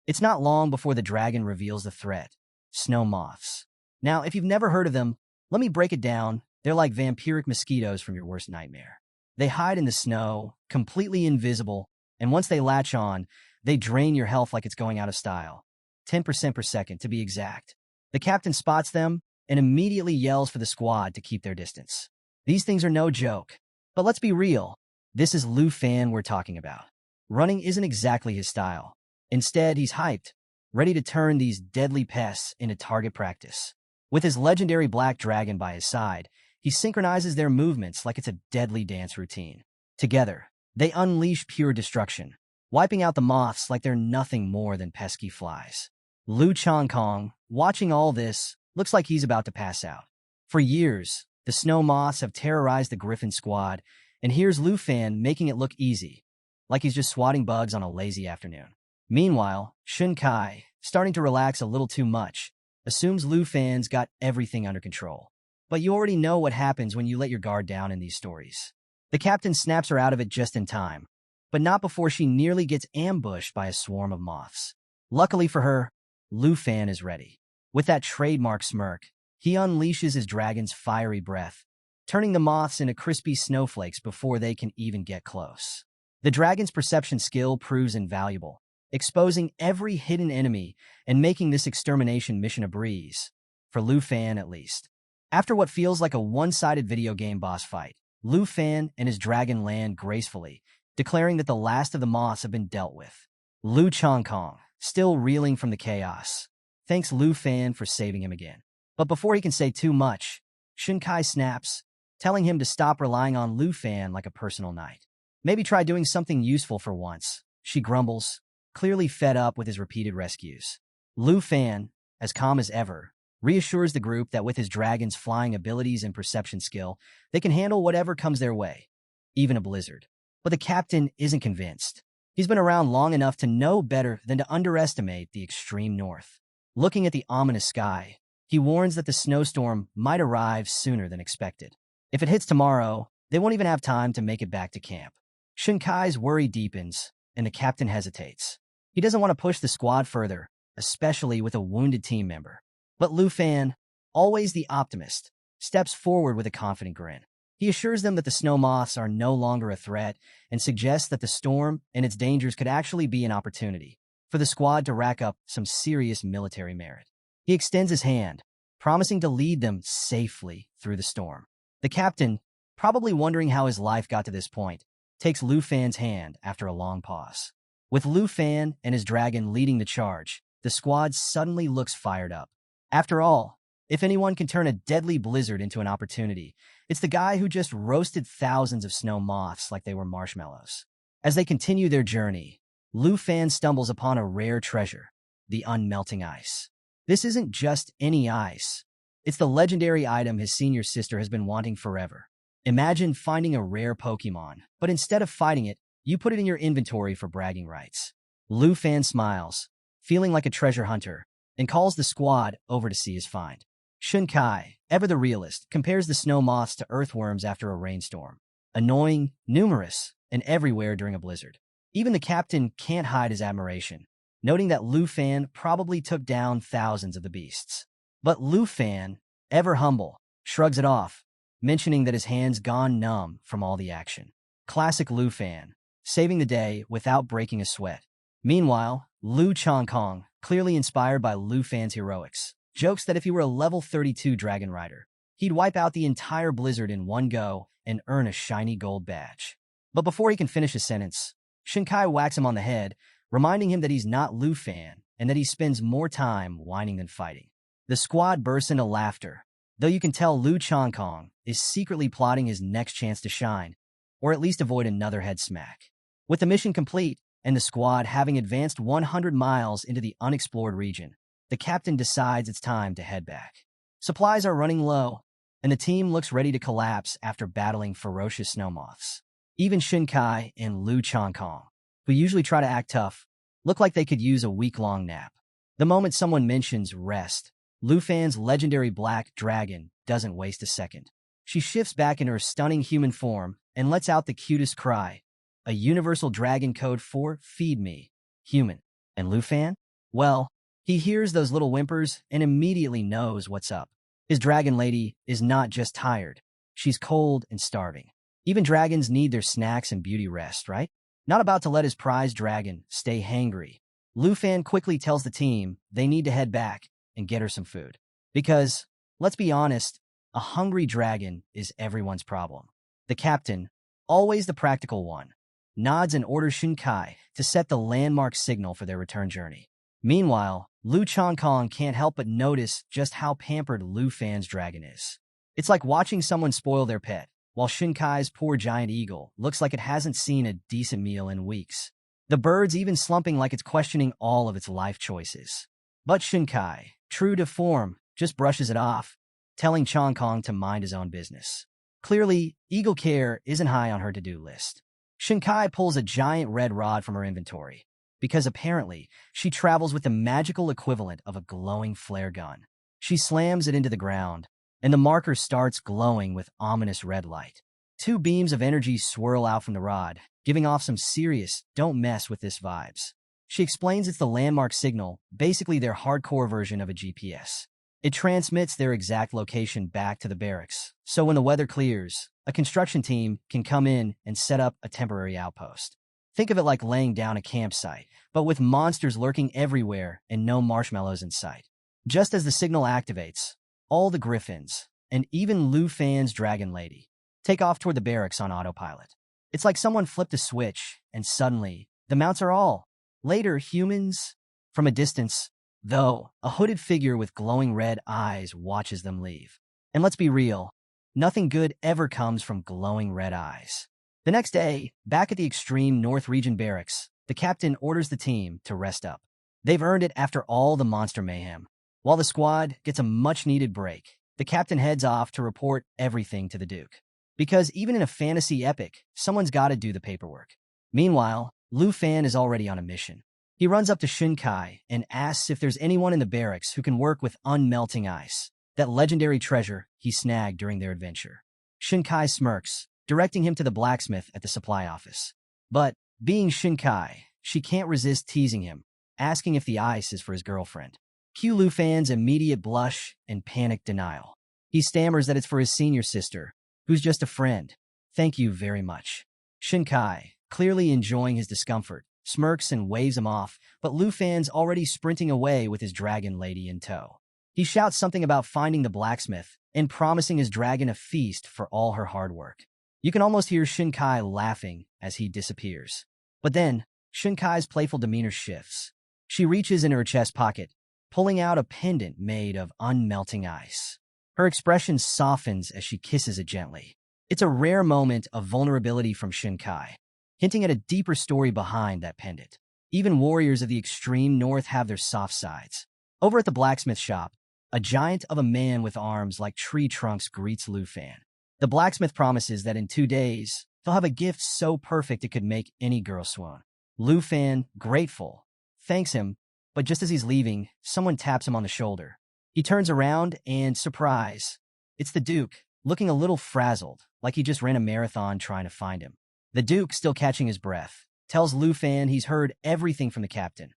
It's not long before the dragon reveals the threat: snow moths. Now, if you've never heard of them, let me break it down. They're like vampiric mosquitoes from your worst nightmare. They hide in the snow, completely invisible, and once they latch on, they drain your health like it's going out of style. 10% per second, to be exact. The captain spots them and immediately yells for the squad to keep their distance. These things are no joke. But let's be real. This is Lu Fan we're talking about. Running isn't exactly his style. Instead, he's hyped, ready to turn these deadly pests into target practice. With his legendary black dragon by his side, he synchronizes their movements like it's a deadly dance routine. Together, they unleash pure destruction, wiping out the moths like they're nothing more than pesky flies. Lu Changkong, watching all this, looks like he's about to pass out. For years, the snow moths have terrorized the Griffin squad, and here's Lu Fan making it look easy, like he's just swatting bugs on a lazy afternoon. Meanwhile, Shun Kai, starting to relax a little too much, assumes Lu Fan's got everything under control. But you already know what happens when you let your guard down in these stories. The captain snaps her out of it just in time, but not before she nearly gets ambushed by a swarm of moths. Luckily for her, Lu Fan is ready. With that trademark smirk, he unleashes his dragon's fiery breath, turning the moths into crispy snowflakes before they can even get close. The dragon's perception skill proves invaluable, exposing every hidden enemy and making this extermination mission a breeze, for Lu Fan at least. After what feels like a one-sided video game boss fight, Lu Fan and his dragon land gracefully, declaring that the last of the moths have been dealt with. Lu Changkong, still reeling from the chaos, thanks Lu Fan for saving him again. But before he can say too much, Shun Kai snaps, telling him to stop relying on Lu Fan like a personal knight. Maybe try doing something useful for once, she grumbles, clearly fed up with his repeated rescues. Lu Fan, as calm as ever, reassures the group that with his dragon's flying abilities and perception skill, they can handle whatever comes their way, even a blizzard. But the captain isn't convinced. He's been around long enough to know better than to underestimate the extreme north. Looking at the ominous sky, he warns that the snowstorm might arrive sooner than expected. If it hits tomorrow, they won't even have time to make it back to camp. Shun Kai's worry deepens, and the captain hesitates. He doesn't want to push the squad further, especially with a wounded team member. But Lu Fan, always the optimist, steps forward with a confident grin. He assures them that the snow moths are no longer a threat and suggests that the storm and its dangers could actually be an opportunity for the squad to rack up some serious military merit. He extends his hand, promising to lead them safely through the storm. The captain, probably wondering how his life got to this point, takes Lu Fan's hand after a long pause. With Lu Fan and his dragon leading the charge, the squad suddenly looks fired up. After all, if anyone can turn a deadly blizzard into an opportunity, it's the guy who just roasted thousands of snow moths like they were marshmallows. As they continue their journey, Lu Fan stumbles upon a rare treasure, the unmelting ice. This isn't just any ice. It's the legendary item his senior sister has been wanting forever. Imagine finding a rare Pokemon, but instead of fighting it, you put it in your inventory for bragging rights. Lu Fan smiles, feeling like a treasure hunter, and calls the squad over to see his find. Shunkai, ever the realist, compares the snow moths to earthworms after a rainstorm. Annoying, numerous, and everywhere during a blizzard. Even the captain can't hide his admiration, noting that Lu Fan probably took down thousands of the beasts. But Lu Fan, ever humble, shrugs it off, mentioning that his hands gone numb from all the action. Classic Lu Fan, saving the day without breaking a sweat. Meanwhile, Lu Chongkong, clearly inspired by Lu Fan's heroics, jokes that if he were a level 32 Dragon Rider, he'd wipe out the entire blizzard in one go and earn a shiny gold badge. But before he can finish his sentence, Shinkai whacks him on the head, reminding him that he's not Lu Fan and that he spends more time whining than fighting. The squad bursts into laughter, though you can tell Lu Chongkong is secretly plotting his next chance to shine, or at least avoid another head smack. With the mission complete, and the squad having advanced 100 miles into the unexplored region, the captain decides it's time to head back. Supplies are running low, and the team looks ready to collapse after battling ferocious snow moths. Even Shinkai and Lu Chongkong, who usually try to act tough, look like they could use a week-long nap. The moment someone mentions rest, Lu Fan's legendary black dragon doesn't waste a second. She shifts back into her stunning human form and lets out the cutest cry, a universal dragon code for feed me, human. And Lu Fan? Well, he hears those little whimpers and immediately knows what's up. His dragon lady is not just tired. She's cold and starving. Even dragons need their snacks and beauty rest, right? Not about to let his prized dragon stay hangry. Lu Fan quickly tells the team they need to head back and get her some food. Because, let's be honest, a hungry dragon is everyone's problem. The captain, always the practical one, nods and orders Shinkai to set the landmark signal for their return journey. Meanwhile, Lu Chongkong can't help but notice just how pampered Lu Fan's dragon is. It's like watching someone spoil their pet, while Shinkai's poor giant eagle looks like it hasn't seen a decent meal in weeks. The bird's even slumping like it's questioning all of its life choices. But Shinkai, true to form, just brushes it off, telling Chongkong to mind his own business. Clearly, eagle care isn't high on her to-do list. Shinkai pulls a giant red rod from her inventory, because apparently she travels with the magical equivalent of a glowing flare gun. She slams it into the ground, and the marker starts glowing with ominous red light. Two beams of energy swirl out from the rod, giving off some serious "don't mess with this" vibes. She explains it's the landmark signal, basically their hardcore version of a GPS. It transmits their exact location back to the barracks, so when the weather clears, a construction team can come in and set up a temporary outpost. Think of it like laying down a campsite, but with monsters lurking everywhere and no marshmallows in sight. Just as the signal activates, all the griffins, and even Lu Fan's dragon lady, take off toward the barracks on autopilot. It's like someone flipped a switch, and suddenly, the mounts are all. Later, humans, from a distance, though, a hooded figure with glowing red eyes watches them leave. And let's be real, nothing good ever comes from glowing red eyes. The next day, back at the extreme North Region barracks, the captain orders the team to rest up. They've earned it after all the monster mayhem. While the squad gets a much-needed break, the captain heads off to report everything to the Duke. Because even in a fantasy epic, someone's got to do the paperwork. Meanwhile, Lu Fan is already on a mission. He runs up to Shinkai and asks if there's anyone in the barracks who can work with unmelting ice, that legendary treasure he snagged during their adventure. Shinkai smirks, directing him to the blacksmith at the supply office. But, being Shinkai, she can't resist teasing him, asking if the ice is for his girlfriend. Cue Lu Fan's immediate blush and panic denial. He stammers that it's for his senior sister, who's just a friend. Thank you very much. Shinkai, clearly enjoying his discomfort, smirks and waves him off, but Lu Fan's already sprinting away with his dragon lady in tow. He shouts something about finding the blacksmith and promising his dragon a feast for all her hard work. You can almost hear Shinkai laughing as he disappears. But then, Shinkai's playful demeanor shifts. She reaches into her chest pocket, pulling out a pendant made of unmelting ice. Her expression softens as she kisses it gently. It's a rare moment of vulnerability from Shinkai, hinting at a deeper story behind that pendant. Even warriors of the extreme north have their soft sides. Over at the blacksmith shop, A giant of a man with arms like tree trunks greets Lu Fan. The blacksmith promises that in 2 days, he'll have a gift so perfect it could make any girl swoon. Lu Fan, grateful, thanks him, but just as he's leaving, someone taps him on the shoulder. He turns around and, surprise, it's the Duke, looking a little frazzled, like he just ran a marathon trying to find him. The Duke, still catching his breath, tells Lu Fan he's heard everything from the captain.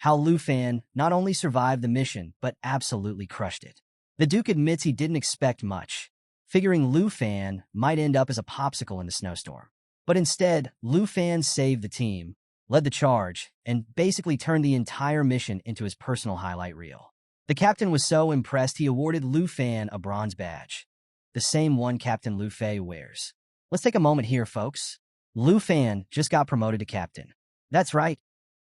How Lu Fan not only survived the mission, but absolutely crushed it. The Duke admits he didn't expect much, figuring Lu Fan might end up as a popsicle in the snowstorm. But instead, Lu Fan saved the team, led the charge, and basically turned the entire mission into his personal highlight reel. The captain was so impressed he awarded Lu Fan a bronze badge, the same one Captain Lu Fei wears. Let's take a moment here, folks. Lu Fan just got promoted to captain. That's right.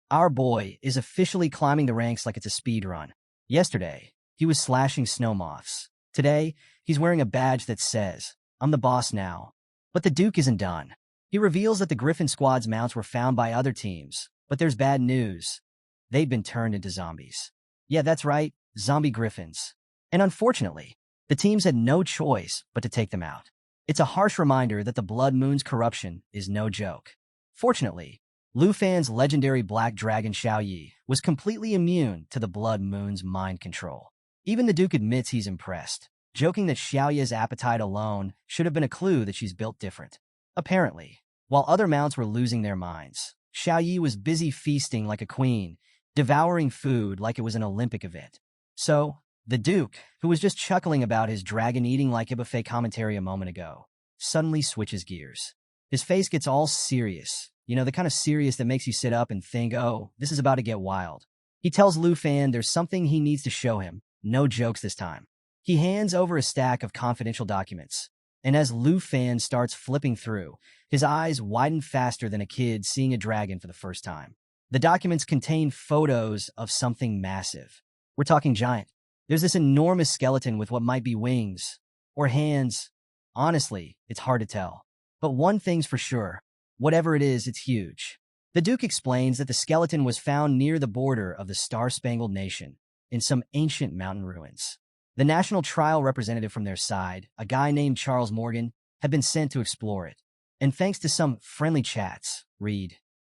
Our boy is officially climbing the ranks like it's a speed run. Yesterday, he was slashing snow moths. Today, he's wearing a badge that says, "I'm the boss now." But the Duke isn't done. He reveals that the Griffin Squad's mounts were found by other teams, but there's bad news. They'd been turned into zombies. Yeah, that's right, zombie griffins. And unfortunately, the teams had no choice but to take them out. It's a harsh reminder that the Blood Moon's corruption is no joke. Fortunately, Lu Fan's legendary black dragon Xiao Yi was completely immune to the Blood Moon's mind control. Even the Duke admits he's impressed, joking that Xiao Yi's appetite alone should have been a clue that she's built different. Apparently, while other mounts were losing their minds, Xiao Yi was busy feasting like a queen, devouring food like it was an Olympic event. So, the Duke, who was just chuckling about his dragon eating like a buffet commentary a moment ago, suddenly switches gears. His face gets all serious, the kind of serious that makes you sit up and think, oh, this is about to get wild. He tells Lu Fan there's something he needs to show him, no jokes this time. He hands over a stack of confidential documents, and as Lu Fan starts flipping through, his eyes widen faster than a kid seeing a dragon for the first time. The documents contain photos of something massive. We're talking giant. There's this enormous skeleton with what might be wings or hands. Honestly, it's hard to tell. But one thing's for sure. Whatever it is, it's huge. The Duke explains that the skeleton was found near the border of the Star-Spangled Nation in some ancient mountain ruins. The national trial representative from their side, a guy named Charles Morgan, had been sent to explore it. And thanks to some friendly chats,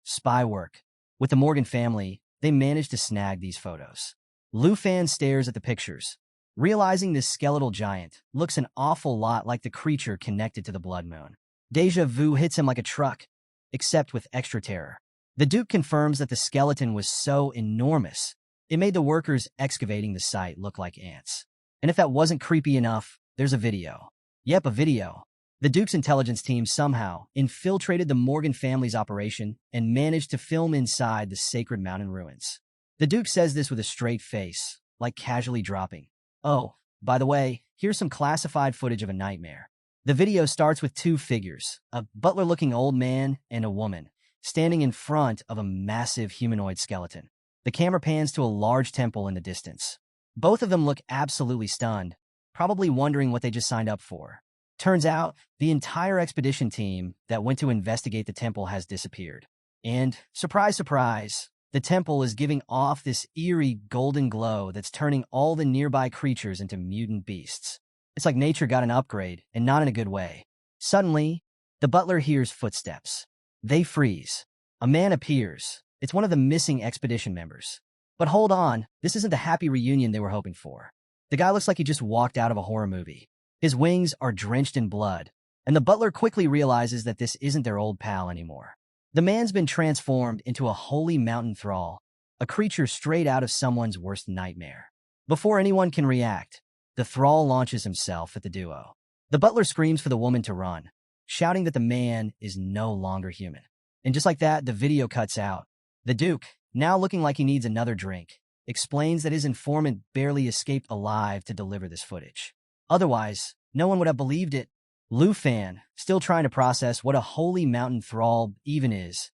spy work, with the Morgan family, they managed to snag these photos. Lu Fan stares at the pictures, realizing this skeletal giant looks an awful lot like the creature connected to the Blood Moon. Deja vu hits him like a truck, except with extra terror. The Duke confirms that the skeleton was so enormous, it made the workers excavating the site look like ants. And if that wasn't creepy enough, there's a video. Yep, a video. The Duke's intelligence team somehow infiltrated the Morgan family's operation and managed to film inside the sacred mountain ruins. The Duke says this with a straight face, like casually dropping, "Oh, by the way, here's some classified footage of a nightmare." The video starts with 2 figures, a butler-looking old man and a woman, standing in front of a massive humanoid skeleton. The camera pans to a large temple in the distance. Both of them look absolutely stunned, probably wondering what they just signed up for. Turns out, the entire expedition team that went to investigate the temple has disappeared. And, surprise, surprise, the temple is giving off this eerie golden glow that's turning all the nearby creatures into mutant beasts. It's like nature got an upgrade, and not in a good way. Suddenly, the butler hears footsteps. They freeze. A man appears. It's one of the missing expedition members. But hold on, this isn't the happy reunion they were hoping for. The guy looks like he just walked out of a horror movie. His wings are drenched in blood, and the butler quickly realizes that this isn't their old pal anymore. The man's been transformed into a holy mountain thrall, a creature straight out of someone's worst nightmare. Before anyone can react, the thrall launches himself at the duo. The butler screams for the woman to run, shouting that the man is no longer human. And just like that, the video cuts out. The Duke, now looking like he needs another drink, explains that his informant barely escaped alive to deliver this footage. Otherwise, no one would have believed it. Lu Fan, still trying to process what a holy mountain thrall even is,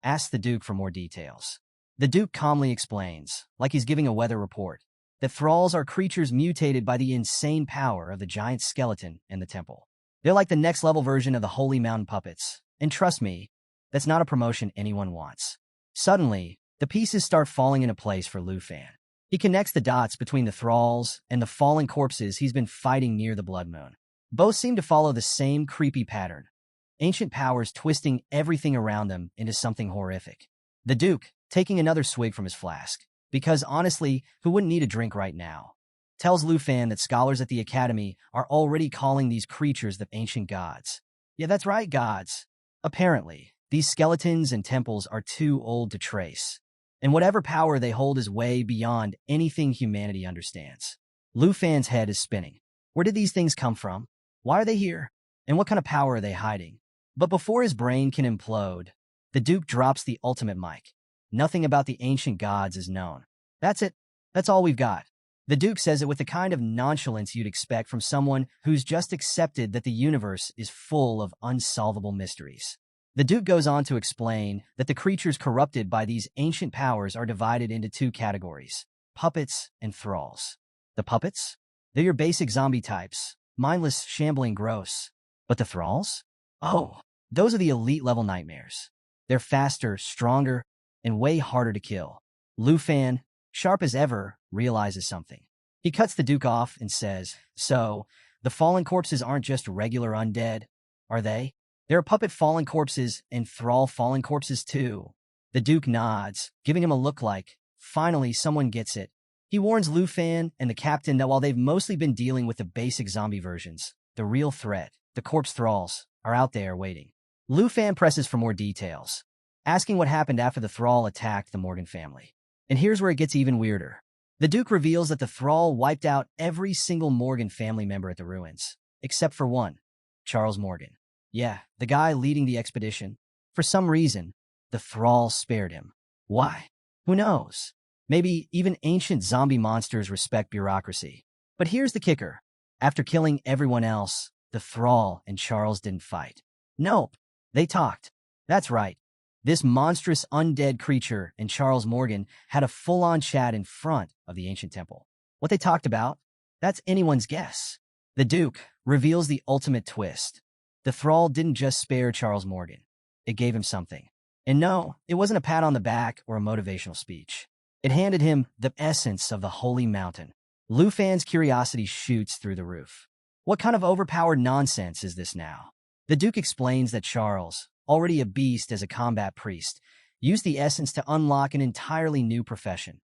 asks the Duke for more details. The Duke calmly explains, like he's giving a weather report, that thralls are creatures mutated by the insane power of the giant skeleton in the temple. They're like the next-level version of the holy mountain puppets, and trust me, that's not a promotion anyone wants. Suddenly, the pieces start falling into place for Lu Fan. He connects the dots between the thralls and the fallen corpses he's been fighting near the Blood Moon. Both seem to follow the same creepy pattern. Ancient powers twisting everything around them into something horrific. The Duke, taking another swig from his flask, because honestly, who wouldn't need a drink right now, tells Lu Fan that scholars at the Academy are already calling these creatures the ancient gods. Yeah, that's right, gods. Apparently, these skeletons and temples are too old to trace, and whatever power they hold is way beyond anything humanity understands. Lu Fan's head is spinning. Where did these things come from? Why are they here? And what kind of power are they hiding? But before his brain can implode, the Duke drops the ultimate mic. Nothing about the ancient gods is known. That's it. That's all we've got. The Duke says it with the kind of nonchalance you'd expect from someone who's just accepted that the universe is full of unsolvable mysteries. The Duke goes on to explain that the creatures corrupted by these ancient powers are divided into two categories: puppets and thralls. The puppets? They're your basic zombie types, mindless, shambling, gross. But the thralls? Oh, those are the elite-level nightmares. They're faster, stronger, and way harder to kill. Lu Fan, sharp as ever, realizes something. He cuts the Duke off and says, "So, the fallen corpses aren't just regular undead, are they? There are puppet fallen corpses and thrall fallen corpses too." The Duke nods, giving him a look like, finally someone gets it. He warns Lu Fan and the captain that while they've mostly been dealing with the basic zombie versions, the real threat, the corpse thralls, are out there waiting. Lu Fan presses for more details, asking what happened after the thrall attacked the Morgan family. And here's where it gets even weirder. The Duke reveals that the thrall wiped out every single Morgan family member at the ruins, except for one, Charles Morgan. Yeah, the guy leading the expedition. For some reason, the thrall spared him. Why? Who knows? Maybe even ancient zombie monsters respect bureaucracy. But here's the kicker. After killing everyone else, the thrall and Charles didn't fight. Nope, they talked. That's right. This monstrous undead creature and Charles Morgan had a full-on chat in front of the ancient temple. What they talked about? That's anyone's guess. The Duke reveals the ultimate twist. The thrall didn't just spare Charles Morgan. It gave him something. And no, it wasn't a pat on the back or a motivational speech. It handed him the essence of the holy mountain. Lu Fan's curiosity shoots through the roof. What kind of overpowered nonsense is this now? The Duke explains that Charles, already a beast as a combat priest, used the essence to unlock an entirely new profession: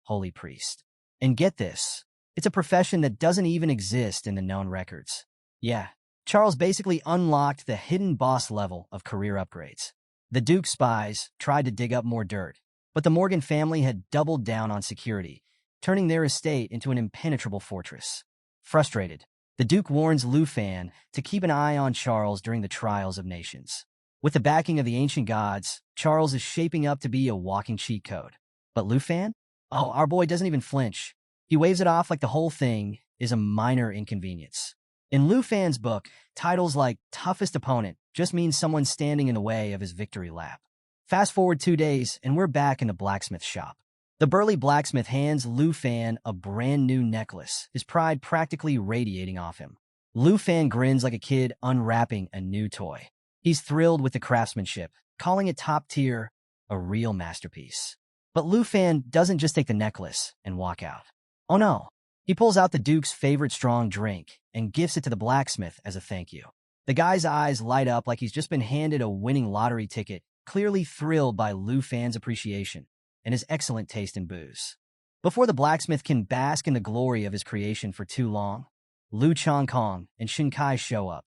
holy priest. And get this, it's a profession that doesn't even exist in the known records. Yeah, Charles basically unlocked the hidden boss level of career upgrades. The Duke's spies tried to dig up more dirt, but the Morgan family had doubled down on security, turning their estate into an impenetrable fortress. Frustrated, the Duke warns Lu Fan to keep an eye on Charles during the trials of nations. With the backing of the ancient gods, Charles is shaping up to be a walking cheat code. But Lu Fan? Oh, our boy doesn't even flinch. He waves it off like the whole thing is a minor inconvenience. In Lu Fan's book, titles like toughest opponent just means someone standing in the way of his victory lap. Fast forward 2 days, and we're back in the blacksmith shop. The burly blacksmith hands Lu Fan a brand new necklace, his pride practically radiating off him. Lu Fan grins like a kid unwrapping a new toy. He's thrilled with the craftsmanship, calling it top tier, a real masterpiece. But Lu Fan doesn't just take the necklace and walk out. Oh no. He pulls out the Duke's favorite strong drink and gifts it to the blacksmith as a thank you. The guy's eyes light up like he's just been handed a winning lottery ticket, clearly thrilled by Lu Fan's appreciation and his excellent taste in booze. Before the blacksmith can bask in the glory of his creation for too long, Lu Chongkong and Shin Kai show up,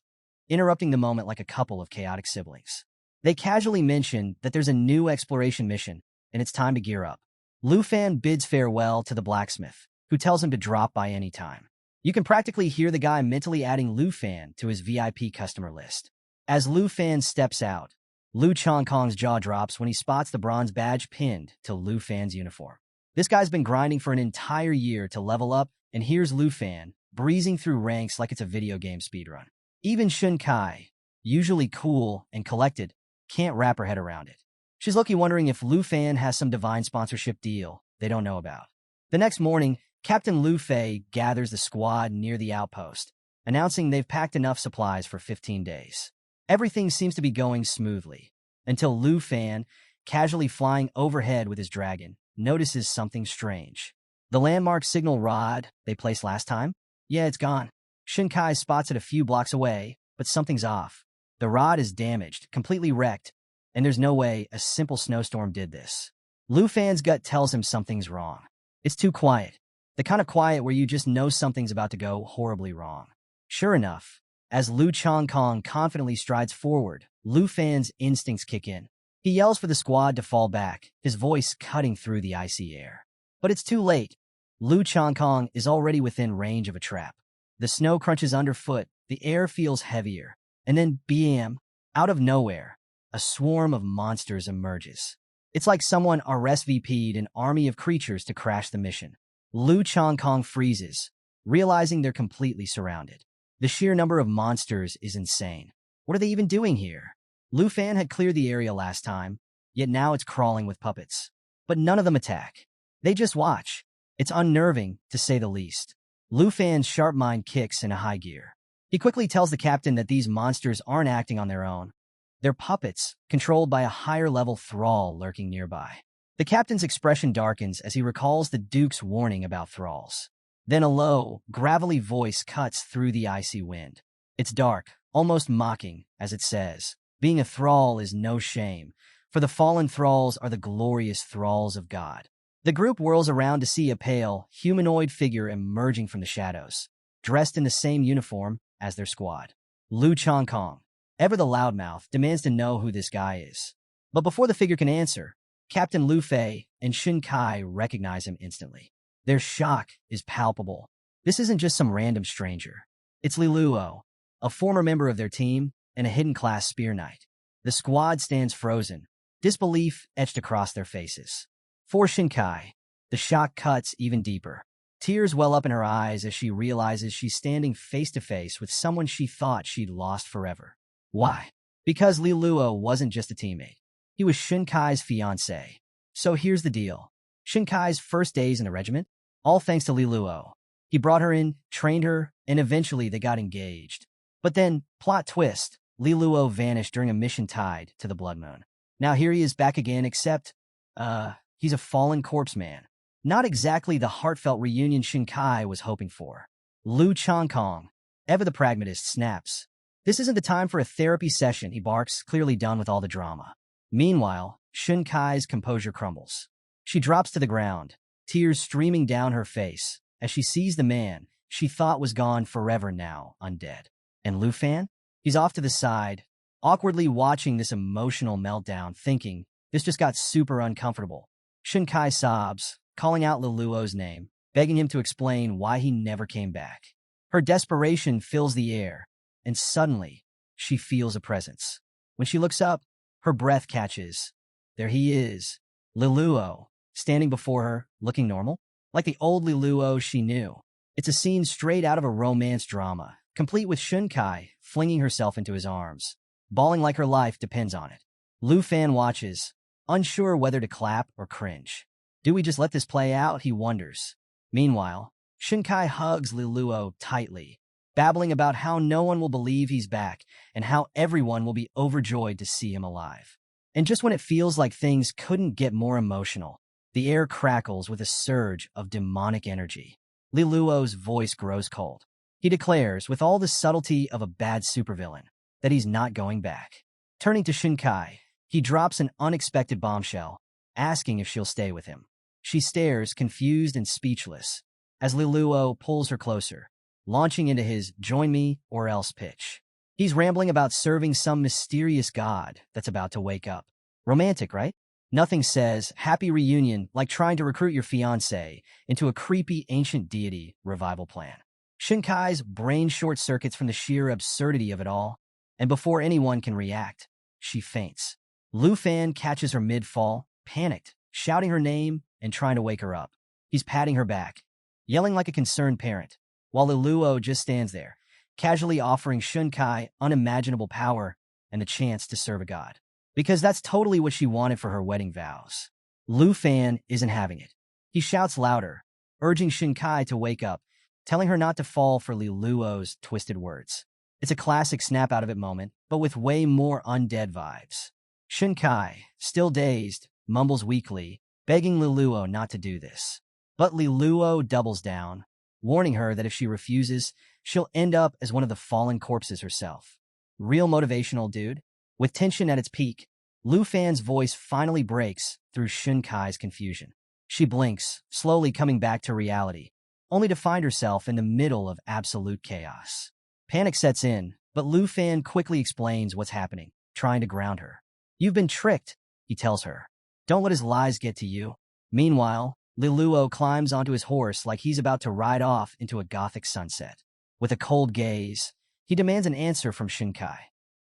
interrupting the moment like a couple of chaotic siblings. They casually mention that there's a new exploration mission, and it's time to gear up. Lu Fan bids farewell to the blacksmith, who tells him to drop by any time. You can practically hear the guy mentally adding Lu Fan to his VIP customer list. As Lu Fan steps out, Lu Chongkong's jaw drops when he spots the bronze badge pinned to Lu Fan's uniform. This guy's been grinding for an entire year to level up, and here's Lu Fan, breezing through ranks like it's a video game speedrun. Even Shun Kai, usually cool and collected, can't wrap her head around it. She's low-key wondering if Lu Fan has some divine sponsorship deal they don't know about. The next morning, Captain Lu Fei gathers the squad near the outpost, announcing they've packed enough supplies for 15 days. Everything seems to be going smoothly, until Lu Fan, casually flying overhead with his dragon, notices something strange. The landmark signal rod they placed last time? Yeah, it's gone. Shinkai spots it a few blocks away, but something's off. The rod is damaged, completely wrecked, and there's no way a simple snowstorm did this. Lu Fan's gut tells him something's wrong. It's too quiet. The kind of quiet where you just know something's about to go horribly wrong. Sure enough, as Lu Changkong confidently strides forward, Lu Fan's instincts kick in. He yells for the squad to fall back, his voice cutting through the icy air. But it's too late. Lu Changkong is already within range of a trap. The snow crunches underfoot, the air feels heavier, and then bam, out of nowhere, a swarm of monsters emerges. It's like someone RSVP'd an army of creatures to crash the mission. Lu Changkong freezes, realizing they're completely surrounded. The sheer number of monsters is insane. What are they even doing here? Lu Fan had cleared the area last time, yet now it's crawling with puppets. But none of them attack. They just watch. It's unnerving, to say the least. Lu Fan's sharp mind kicks into high gear. He quickly tells the captain that these monsters aren't acting on their own. They're puppets, controlled by a higher-level thrall lurking nearby. The captain's expression darkens as he recalls the Duke's warning about thralls. Then a low, gravelly voice cuts through the icy wind. It's dark, almost mocking, as it says, "Being a thrall is no shame, for the fallen thralls are the glorious thralls of God." The group whirls around to see a pale, humanoid figure emerging from the shadows, dressed in the same uniform as their squad. Lu Changkong, ever the loudmouth, demands to know who this guy is. But before the figure can answer, Captain Lu Fei and Shin Kai recognize him instantly. Their shock is palpable. This isn't just some random stranger. It's Li Luo, a former member of their team and a hidden-class spear knight. The squad stands frozen, disbelief etched across their faces. For Shinkai, the shock cuts even deeper. Tears well up in her eyes as she realizes she's standing face-to-face with someone she thought she'd lost forever. Why? Because Li Luo wasn't just a teammate. He was Shinkai's fiancé. So here's the deal. Shinkai's first days in the regiment? All thanks to Li Luo. He brought her in, trained her, and eventually they got engaged. But then, plot twist, Li Luo vanished during a mission tied to the Blood Moon. Now here he is back again, except, he's a fallen corpse man. Not exactly the heartfelt reunion Shinkai was hoping for. Lu Changkong, ever the pragmatist, snaps. This isn't the time for a therapy session, he barks, clearly done with all the drama. Meanwhile, Shinkai's composure crumbles. She drops to the ground, tears streaming down her face, as she sees the man she thought was gone forever now, undead. And Lu Fan? He's off to the side, awkwardly watching this emotional meltdown, thinking, this just got super uncomfortable. Shinkai sobs, calling out Li Luo's name, begging him to explain why he never came back. Her desperation fills the air, and suddenly, she feels a presence. When she looks up, her breath catches. There he is, Li Luo, standing before her, looking normal, like the old Li Luo she knew. It's a scene straight out of a romance drama, complete with Shinkai flinging herself into his arms, bawling like her life depends on it. Lu Fan watches, unsure whether to clap or cringe. Do we just let this play out, he wonders. Meanwhile, Shinkai hugs Li Luo tightly, babbling about how no one will believe he's back and how everyone will be overjoyed to see him alive. And just when it feels like things couldn't get more emotional, the air crackles with a surge of demonic energy. Li Luo's voice grows cold. He declares, with all the subtlety of a bad supervillain, that he's not going back. Turning to Shinkai, he drops an unexpected bombshell, asking if she'll stay with him. She stares, confused and speechless, as Li Luo pulls her closer, launching into his "join me or else" pitch. He's rambling about serving some mysterious god that's about to wake up. Romantic, right? Nothing says happy reunion like trying to recruit your fiancé into a creepy ancient deity revival plan. Shinkai's brain short-circuits from the sheer absurdity of it all, and before anyone can react, she faints. Lu Fan catches her mid-fall, panicked, shouting her name and trying to wake her up. He's patting her back, yelling like a concerned parent, while Li Luo just stands there, casually offering Shinkai unimaginable power and the chance to serve a god. Because that's totally what she wanted for her wedding vows. Lu Fan isn't having it. He shouts louder, urging Shinkai to wake up, telling her not to fall for Li Luo's twisted words. It's a classic snap-out-of-it moment, but with way more undead vibes. Shinkai, still dazed, mumbles weakly, begging Li Luo not to do this. But Liluo doubles down, warning her that if she refuses, she'll end up as one of the fallen corpses herself. Real motivational, dude. With tension at its peak, Lu Fan's voice finally breaks through Shun Kai's confusion. She blinks, slowly coming back to reality, only to find herself in the middle of absolute chaos. Panic sets in, but Lu Fan quickly explains what's happening, trying to ground her. "You've been tricked," he tells her. "Don't let his lies get to you." Meanwhile, Liluo climbs onto his horse like he's about to ride off into a gothic sunset. With a cold gaze, he demands an answer from Shinkai.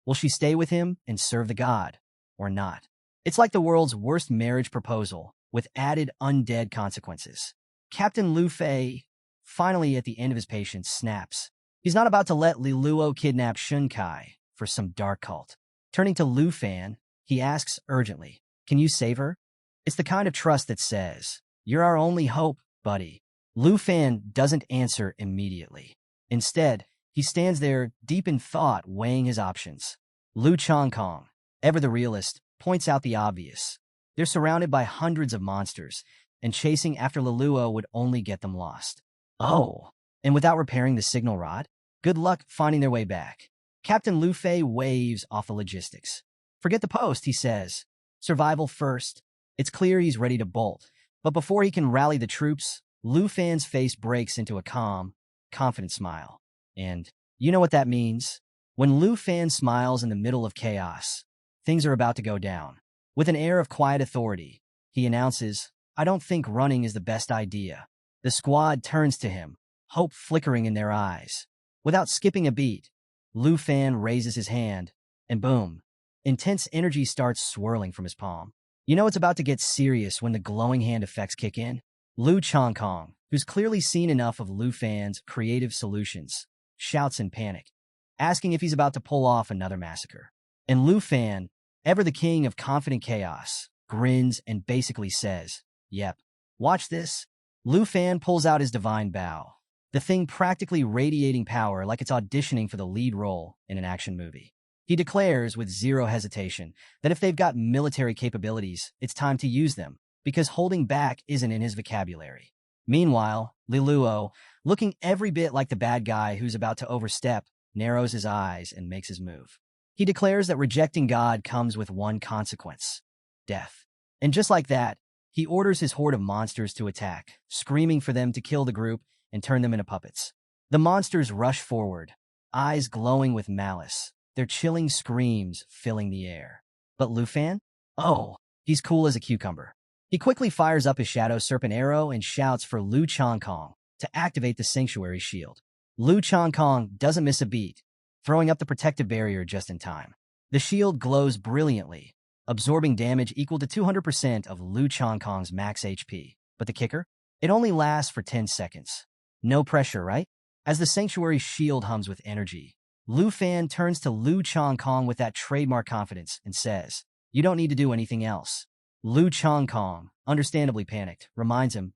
Will she stay with him and serve the god, or not? It's like the world's worst marriage proposal, with added undead consequences. Captain Lu Fei, finally at the end of his patience, snaps. He's not about to let Liluo kidnap Shunkai for some dark cult. Turning to Lu Fan, he asks urgently, "Can you save her?" It's the kind of trust that says, "You're our only hope, buddy." Lu Fan doesn't answer immediately. Instead, he stands there, deep in thought, weighing his options. Lu Changkong, ever the realist, points out the obvious. They're surrounded by hundreds of monsters, and chasing after Liluo would only get them lost. Oh, and without repairing the signal rod? Good luck finding their way back. Captain Lu Fei waves off the logistics. "Forget the post," he says. "Survival first." It's clear he's ready to bolt. But before he can rally the troops, Lu Fan's face breaks into a calm, confident smile. And you know what that means? When Lu Fan smiles in the middle of chaos, things are about to go down. With an air of quiet authority, he announces, "I don't think running is the best idea." The squad turns to him, hope flickering in their eyes. Without skipping a beat, Lu Fan raises his hand, and boom, intense energy starts swirling from his palm. You know it's about to get serious when the glowing hand effects kick in. Lu Changkong, who's clearly seen enough of Lu Fan's creative solutions, shouts in panic, asking if he's about to pull off another massacre. And Lu Fan, ever the king of confident chaos, grins and basically says, "Yep, watch this." Lu Fan pulls out his divine bow, the thing practically radiating power like it's auditioning for the lead role in an action movie. He declares with zero hesitation that if they've got military capabilities, it's time to use them, because holding back isn't in his vocabulary. Meanwhile, Liluo, looking every bit like the bad guy who's about to overstep, narrows his eyes and makes his move. He declares that rejecting God comes with one consequence: death. And just like that, he orders his horde of monsters to attack, screaming for them to kill the group and turn them into puppets. The monsters rush forward, eyes glowing with malice, their chilling screams filling the air. But Lu Fan? Oh, he's cool as a cucumber. He quickly fires up his Shadow Serpent arrow and shouts for Lu Changkong to activate the Sanctuary Shield. Lu Changkong doesn't miss a beat, throwing up the protective barrier just in time. The shield glows brilliantly, absorbing damage equal to 200% of Lu Changkong's max HP. But the kicker? It only lasts for 10 seconds. No pressure, right? As the Sanctuary Shield hums with energy, Lu Fan turns to Lu Changkong with that trademark confidence and says, "You don't need to do anything else." Lu Changkong, understandably panicked, reminds him,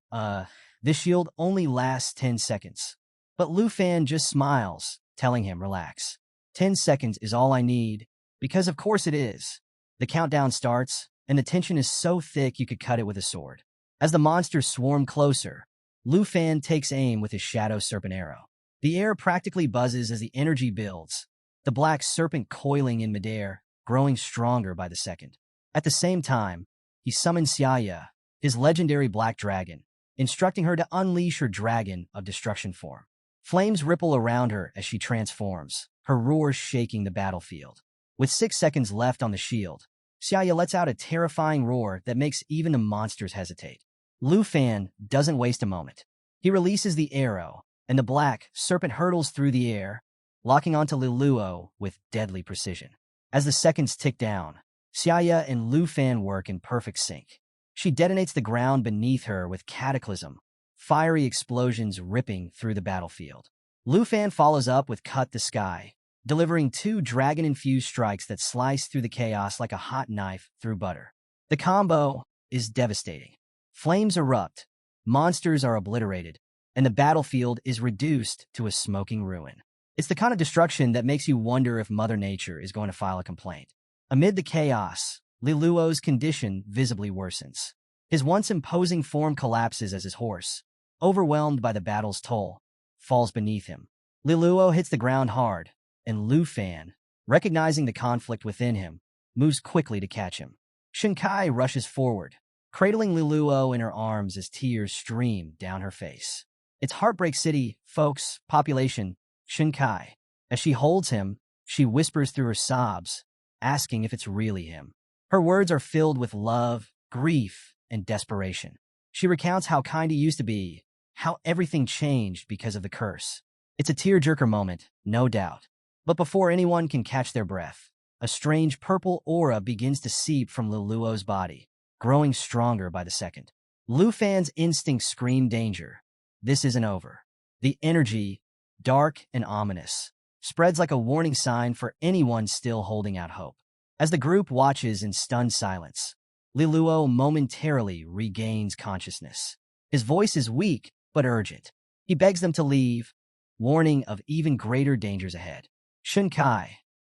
this shield only lasts 10 seconds. But Lu Fan just smiles, telling him, "Relax. 10 seconds is all I need," because of course it is. The countdown starts, and the tension is so thick you could cut it with a sword. As the monsters swarm closer, Lu Fan takes aim with his Shadow Serpent arrow. The air practically buzzes as the energy builds, the black serpent coiling in midair, growing stronger by the second. At the same time, he summons Xiaya, his legendary black dragon, instructing her to unleash her dragon of destruction form. Flames ripple around her as she transforms, her roar shaking the battlefield. With 6 seconds left on the shield, Xiaya lets out a terrifying roar that makes even the monsters hesitate. Lu Fan doesn't waste a moment. He releases the arrow, and the black serpent hurtles through the air, locking onto Liluo with deadly precision. As the seconds tick down, Xiaya and Lu Fan work in perfect sync. She detonates the ground beneath her with cataclysm, fiery explosions ripping through the battlefield. Lu Fan follows up with Cut the Sky, delivering 2 dragon-infused strikes that slice through the chaos like a hot knife through butter. The combo is devastating. Flames erupt, monsters are obliterated, and the battlefield is reduced to a smoking ruin. It's the kind of destruction that makes you wonder if Mother Nature is going to file a complaint. Amid the chaos, Liluo's condition visibly worsens. His once imposing form collapses as his horse, overwhelmed by the battle's toll, falls beneath him. Liluo hits the ground hard, and Lu Fan, recognizing the conflict within him, moves quickly to catch him. Shinkai rushes forward, cradling Liluo in her arms as tears stream down her face. It's Heartbreak City, folks, population, Shinkai. As she holds him, she whispers through her sobs, asking if it's really him. Her words are filled with love, grief, and desperation. She recounts how kind he used to be, how everything changed because of the curse. It's a tearjerker moment, no doubt. But before anyone can catch their breath, a strange purple aura begins to seep from Liluo's body, growing stronger by the second. Lu Fan's instincts scream danger. This isn't over. The energy, dark and ominous, spreads like a warning sign for anyone still holding out hope. As the group watches in stunned silence, Liluo momentarily regains consciousness. His voice is weak but urgent. He begs them to leave, warning of even greater dangers ahead. Shinkai,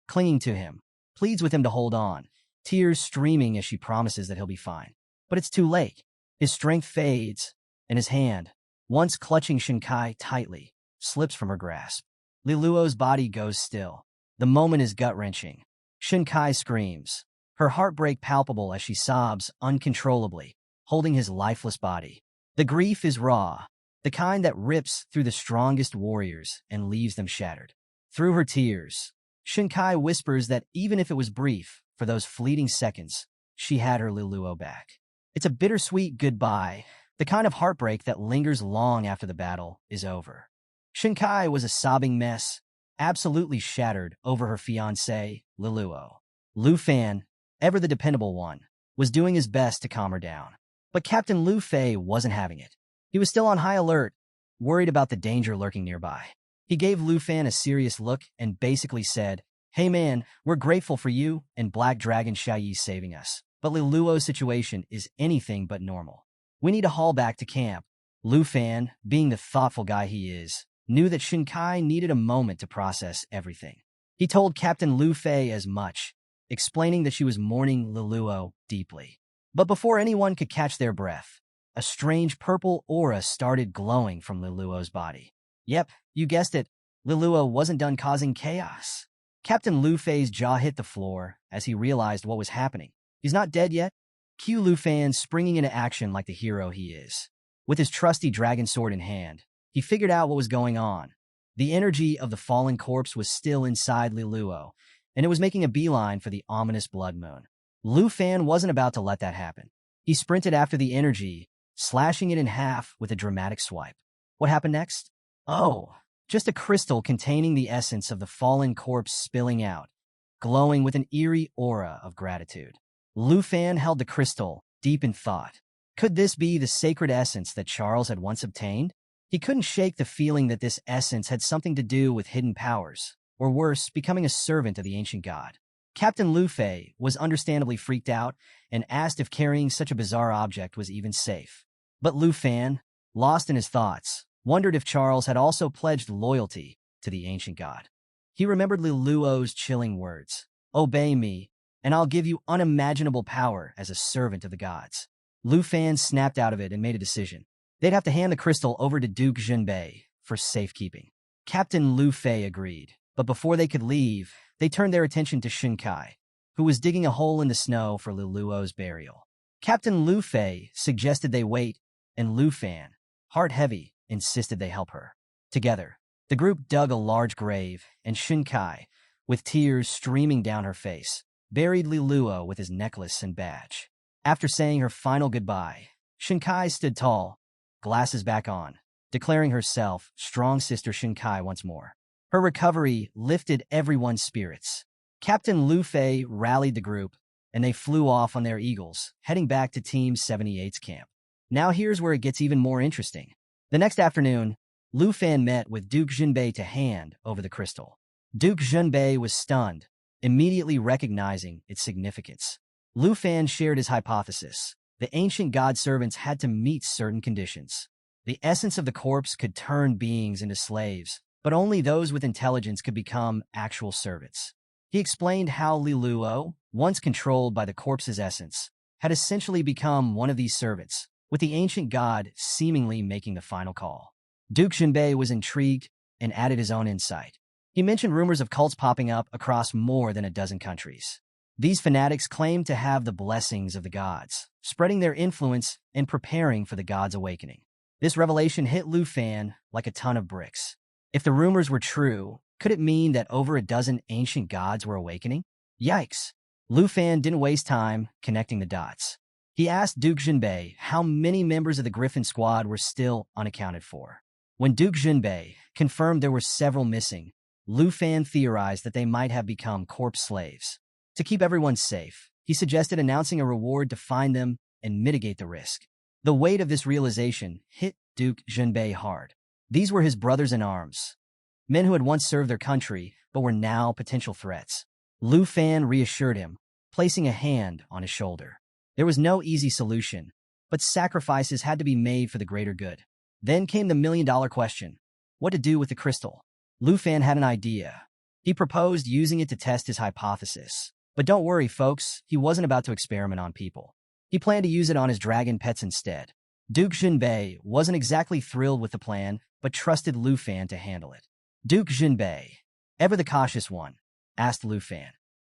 clinging to him, pleads with him to hold on, tears streaming as she promises that he'll be fine. But it's too late. His strength fades, and his hand, once clutching Shinkai tightly, slips from her grasp. Liluo's body goes still. The moment is gut-wrenching. Shinkai screams, her heartbreak palpable as she sobs uncontrollably, holding his lifeless body. The grief is raw, the kind that rips through the strongest warriors and leaves them shattered. Through her tears, Shinkai whispers that even if it was brief, for those fleeting seconds, she had her Liluo back. It's a bittersweet goodbye, the kind of heartbreak that lingers long after the battle is over. Shinkai was a sobbing mess, absolutely shattered over her fiancé, Liluo. Lu Fan, ever the dependable one, was doing his best to calm her down. But Captain Lu Fei wasn't having it. He was still on high alert, worried about the danger lurking nearby. He gave Lu Fan a serious look and basically said, "Hey man, we're grateful for you and Black Dragon Xiaoyi saving us, but Liluo's situation is anything but normal. We need to haul back to camp." Lu Fan, being the thoughtful guy he is, knew that Shinkai needed a moment to process everything. He told Captain Lu Fei as much, explaining that she was mourning Liluo deeply. But before anyone could catch their breath, a strange purple aura started glowing from Liluo's body. Yep, you guessed it, Liluo wasn't done causing chaos. Captain Lu Fei's jaw hit the floor as he realized what was happening. He's not dead yet? Cue Lu Fan springing into action like the hero he is. With his trusty dragon sword in hand, he figured out what was going on. The energy of the fallen corpse was still inside Liluo, and it was making a beeline for the ominous blood moon. Lu Fan wasn't about to let that happen. He sprinted after the energy, slashing it in half with a dramatic swipe. What happened next? Oh, just a crystal containing the essence of the fallen corpse spilling out, glowing with an eerie aura of gratitude. Lu Fan held the crystal, deep in thought. Could this be the sacred essence that Charles had once obtained? He couldn't shake the feeling that this essence had something to do with hidden powers, or worse, becoming a servant of the ancient god. Captain Lu Fei was understandably freaked out and asked if carrying such a bizarre object was even safe. But Lu Fan, lost in his thoughts, wondered if Charles had also pledged loyalty to the ancient god. He remembered Liluo's chilling words, "Obey me, and I'll give you unimaginable power as a servant of the gods." Lu Fan snapped out of it and made a decision. They'd have to hand the crystal over to Duke Junbei for safekeeping. Captain Lu Fei agreed, but before they could leave, they turned their attention to Shinkai, who was digging a hole in the snow for Liluo's burial. Captain Lu Fei suggested they wait, and Lu Fan, heart heavy, insisted they help her. Together, the group dug a large grave, and Shinkai, with tears streaming down her face, buried Liluo with his necklace and badge. After saying her final goodbye, Shinkai stood tall, glasses back on, declaring herself strong sister Shinkai once more. Her recovery lifted everyone's spirits. Captain Lu Fei rallied the group, and they flew off on their eagles, heading back to Team 78's camp. Now here's where it gets even more interesting. The next afternoon, Lu Fan met with Duke Junbei to hand over the crystal. Duke Junbei was stunned, immediately recognizing its significance. Lu Fan shared his hypothesis. The ancient god servants had to meet certain conditions. The essence of the corpse could turn beings into slaves, but only those with intelligence could become actual servants. He explained how Liluo, once controlled by the corpse's essence, had essentially become one of these servants, with the ancient god seemingly making the final call. Duke Jinbei was intrigued and added his own insight. He mentioned rumors of cults popping up across more than a dozen countries. These fanatics claimed to have the blessings of the gods, spreading their influence and preparing for the gods' awakening. This revelation hit Lu Fan like a ton of bricks. If the rumors were true, could it mean that over a dozen ancient gods were awakening? Yikes! Lu Fan didn't waste time connecting the dots. He asked Duke Jinbei how many members of the Griffin squad were still unaccounted for. When Duke Jinbei confirmed there were several missing, Lu Fan theorized that they might have become corpse slaves. To keep everyone safe, he suggested announcing a reward to find them and mitigate the risk. The weight of this realization hit Duke Jinbei hard. These were his brothers in arms, men who had once served their country but were now potential threats. Lu Fan reassured him, placing a hand on his shoulder. There was no easy solution, but sacrifices had to be made for the greater good. Then came the million-dollar question: what to do with the crystal? Lu Fan had an idea. He proposed using it to test his hypothesis. But don't worry, folks, he wasn't about to experiment on people. He planned to use it on his dragon pets instead. Duke Jinbei wasn't exactly thrilled with the plan, but trusted Lu Fan to handle it. Duke Jinbei, ever the cautious one, asked Lu Fan,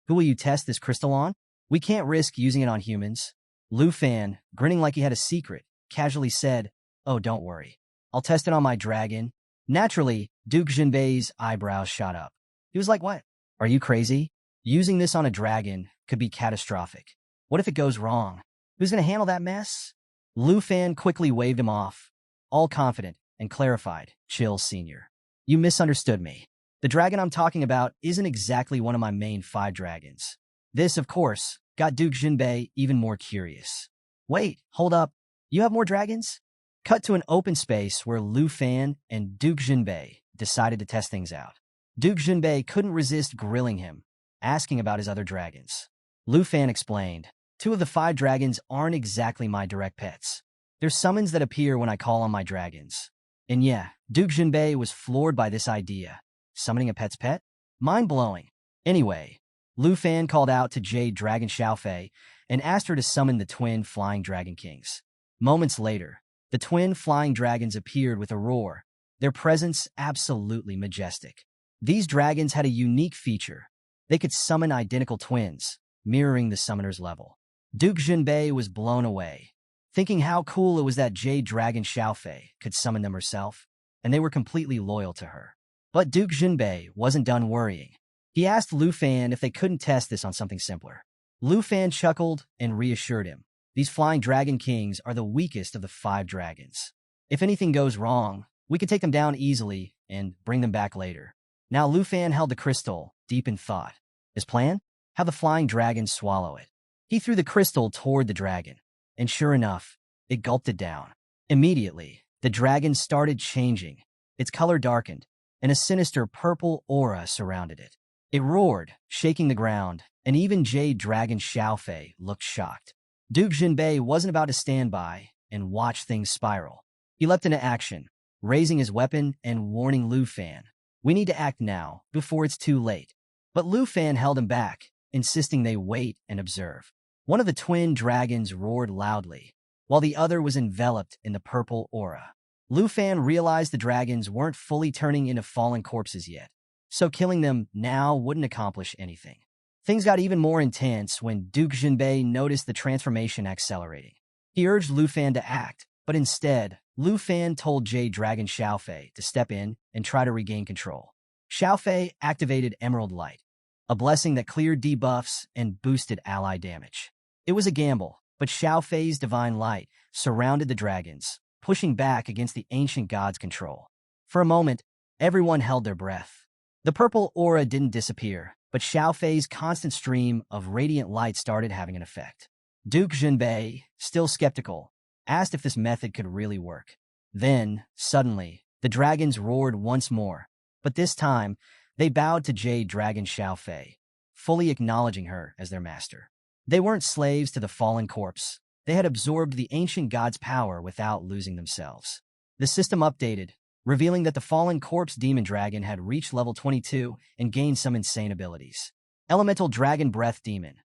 "Who will you test this crystal on? We can't risk using it on humans." Lu Fan, grinning like he had a secret, casually said, "Oh, don't worry. I'll test it on my dragon." Naturally, Duke Jinbei's eyebrows shot up. He was like, "What? Are you crazy? Using this on a dragon could be catastrophic. What if it goes wrong? Who's going to handle that mess?" Lu Fan quickly waved him off, all confident, and clarified, "Chill, senior. You misunderstood me. The dragon I'm talking about isn't exactly one of my main 5 dragons." This, of course, got Duke Jinbei even more curious. "Wait, hold up. You have more dragons?" Cut to an open space where Lu Fan and Duke Jinbei decided to test things out. Duke Jinbei couldn't resist grilling him, asking about his other dragons. Lu Fan explained, 2 of the 5 dragons aren't exactly my direct pets. They're summons that appear when I call on my dragons." And yeah, Duke Jinbei was floored by this idea. Summoning a pet's pet? Mind-blowing. Anyway, Lu Fan called out to Jade Dragon Xiaofei and asked her to summon the twin flying dragon kings. Moments later, the twin flying dragons appeared with a roar, their presence absolutely majestic. These dragons had a unique feature. They could summon identical twins, mirroring the summoner's level. Duke Jinbei was blown away, thinking how cool it was that Jade Dragon Xiaofei could summon them herself, and they were completely loyal to her. But Duke Jinbei wasn't done worrying. He asked Lu Fan if they couldn't test this on something simpler. Lu Fan chuckled and reassured him. These flying dragon kings are the weakest of the 5 dragons. If anything goes wrong, we can take them down easily and bring them back later. Now Lu Fan held the crystal, deep in thought. His plan? Have the flying dragon swallow it. He threw the crystal toward the dragon, and sure enough, it gulped it down. Immediately, the dragon started changing. Its color darkened, and a sinister purple aura surrounded it. It roared, shaking the ground, and even Jade Dragon Xiaofei looked shocked. Duke Jinbei wasn't about to stand by and watch things spiral. He leapt into action, raising his weapon and warning Lu Fan, "We need to act now, before it's too late." But Lu Fan held him back, insisting they wait and observe. One of the twin dragons roared loudly, while the other was enveloped in the purple aura. Lu Fan realized the dragons weren't fully turning into fallen corpses yet, so killing them now wouldn't accomplish anything. Things got even more intense when Duke Jinbei noticed the transformation accelerating. He urged Lu Fan to act, but instead, Lu Fan told Jade Dragon Xiaofei to step in and try to regain control. Xiaofei activated Emerald Light, a blessing that cleared debuffs and boosted ally damage. It was a gamble, but Xiaofei's divine light surrounded the dragons, pushing back against the ancient god's control. For a moment, everyone held their breath. The purple aura didn't disappear, but Xiaofei's constant stream of radiant light started having an effect. Duke Jinbei, still skeptical, asked if this method could really work. Then, suddenly, the dragons roared once more, but this time, they bowed to Jade Dragon Xiaofei, fully acknowledging her as their master. They weren't slaves to the fallen corpse. They had absorbed the ancient god's power without losing themselves. The system updated, revealing that the fallen corpse demon dragon had reached level 22 and gained some insane abilities. Elemental Dragon Breath Demon.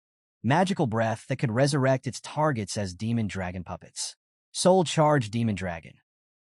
magical breath that could resurrect its targets as demon dragon puppets. Soul Charge Demon Dragon.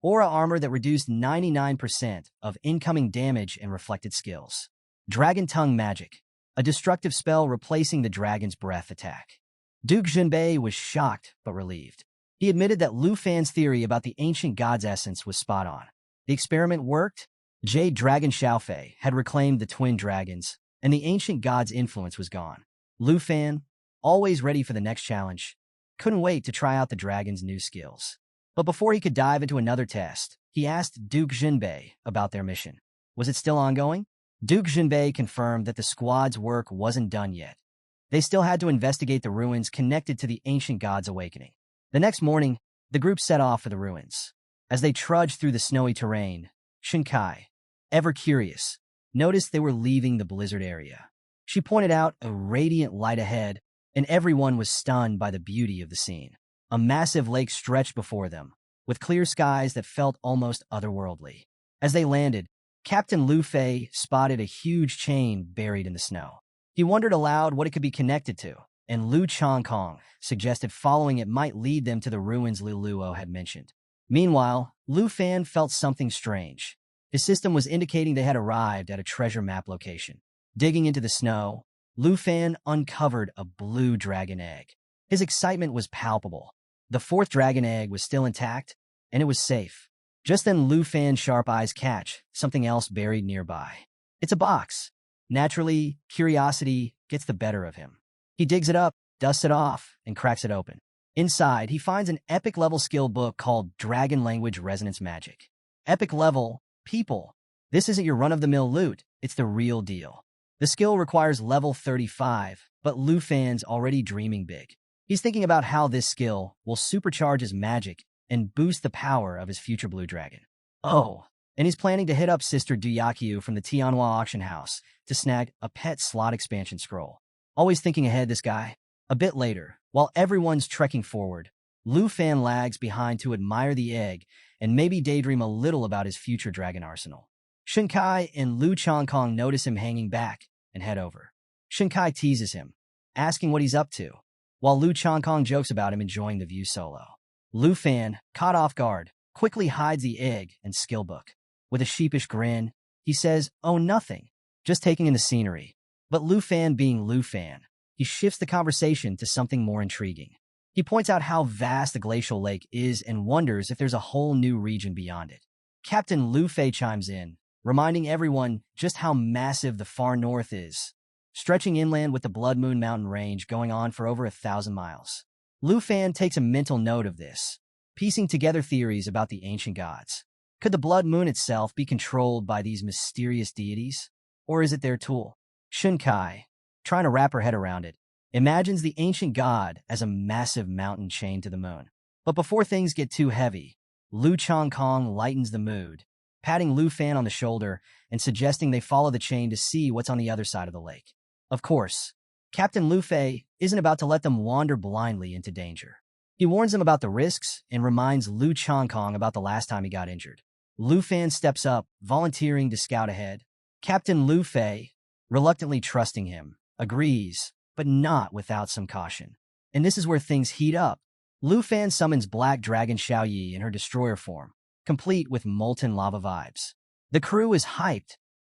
Aura armor that reduced 99% of incoming damage and reflected skills. Dragon Tongue Magic. A destructive spell replacing the dragon's breath attack. Duke Jinbei was shocked but relieved. He admitted that Lu Fan's theory about the ancient god's essence was spot on. The experiment worked. Jade Dragon Xiaofei had reclaimed the twin dragons, and the ancient god's influence was gone. Lu Fan, always ready for the next challenge, couldn't wait to try out the dragon's new skills. But before he could dive into another test, he asked Duke Jinbei about their mission. Was it still ongoing? Duke Jinbei confirmed that the squad's work wasn't done yet. They still had to investigate the ruins connected to the ancient god's awakening. The next morning, the group set off for the ruins. As they trudged through the snowy terrain, Shinkai, ever curious, noticed they were leaving the blizzard area. She pointed out a radiant light ahead, and everyone was stunned by the beauty of the scene. A massive lake stretched before them, with clear skies that felt almost otherworldly. As they landed, Captain Lu Fei spotted a huge chain buried in the snow. He wondered aloud what it could be connected to, and Lu Changkong suggested following it might lead them to the ruins Liu Luo had mentioned. Meanwhile, Lu Fan felt something strange. His system was indicating they had arrived at a treasure map location. Digging into the snow, Lu Fan uncovered a blue dragon egg. His excitement was palpable. The fourth dragon egg was still intact, and it was safe. Just then Lu Fan's sharp eyes catch something else buried nearby. It's a box. Naturally, curiosity gets the better of him. He digs it up, dusts it off, and cracks it open. Inside, he finds an epic-level skill book called Dragon Language Resonance Magic. Epic level, people. This isn't your run-of-the-mill loot, it's the real deal. The skill requires level 35, but Lu Fan's already dreaming big. He's thinking about how this skill will supercharge his magic and boost the power of his future blue dragon. Oh, and he's planning to hit up Sister Duyakyu from the Tianhua auction house to snag a pet slot expansion scroll. Always thinking ahead, this guy. A bit later, while everyone's trekking forward, Lu Fan lags behind to admire the egg and maybe daydream a little about his future dragon arsenal. Shinkai and Lu Changkong notice him hanging back and head over. Shinkai teases him, asking what he's up to, while Lu Changkong jokes about him enjoying the view solo. Lu Fan, caught off guard, quickly hides the egg and skill book. With a sheepish grin, he says, "Oh, nothing, just taking in the scenery." But Lu Fan being Lu Fan, he shifts the conversation to something more intriguing. He points out how vast the glacial lake is and wonders if there's a whole new region beyond it. Captain Lu Fei chimes in, reminding everyone just how massive the far north is, stretching inland with the Blood Moon mountain range going on for over 1,000 miles. Lu Fan takes a mental note of this, piecing together theories about the ancient gods. Could the Blood Moon itself be controlled by these mysterious deities? Or is it their tool? Shinkai, trying to wrap her head around it, imagines the ancient god as a massive mountain chained to the moon. But before things get too heavy, Lu Changkong lightens the mood, patting Lu Fan on the shoulder and suggesting they follow the chain to see what's on the other side of the lake. Of course, Captain Lu Fei isn't about to let them wander blindly into danger. He warns them about the risks and reminds Lu Changkong about the last time he got injured. Lu Fan steps up, volunteering to scout ahead. Captain Lu Fei, reluctantly trusting him, agrees, but not without some caution. And this is where things heat up. Lu Fan summons Black Dragon Xiaoyi in her destroyer form, complete with molten lava vibes. The crew is hyped.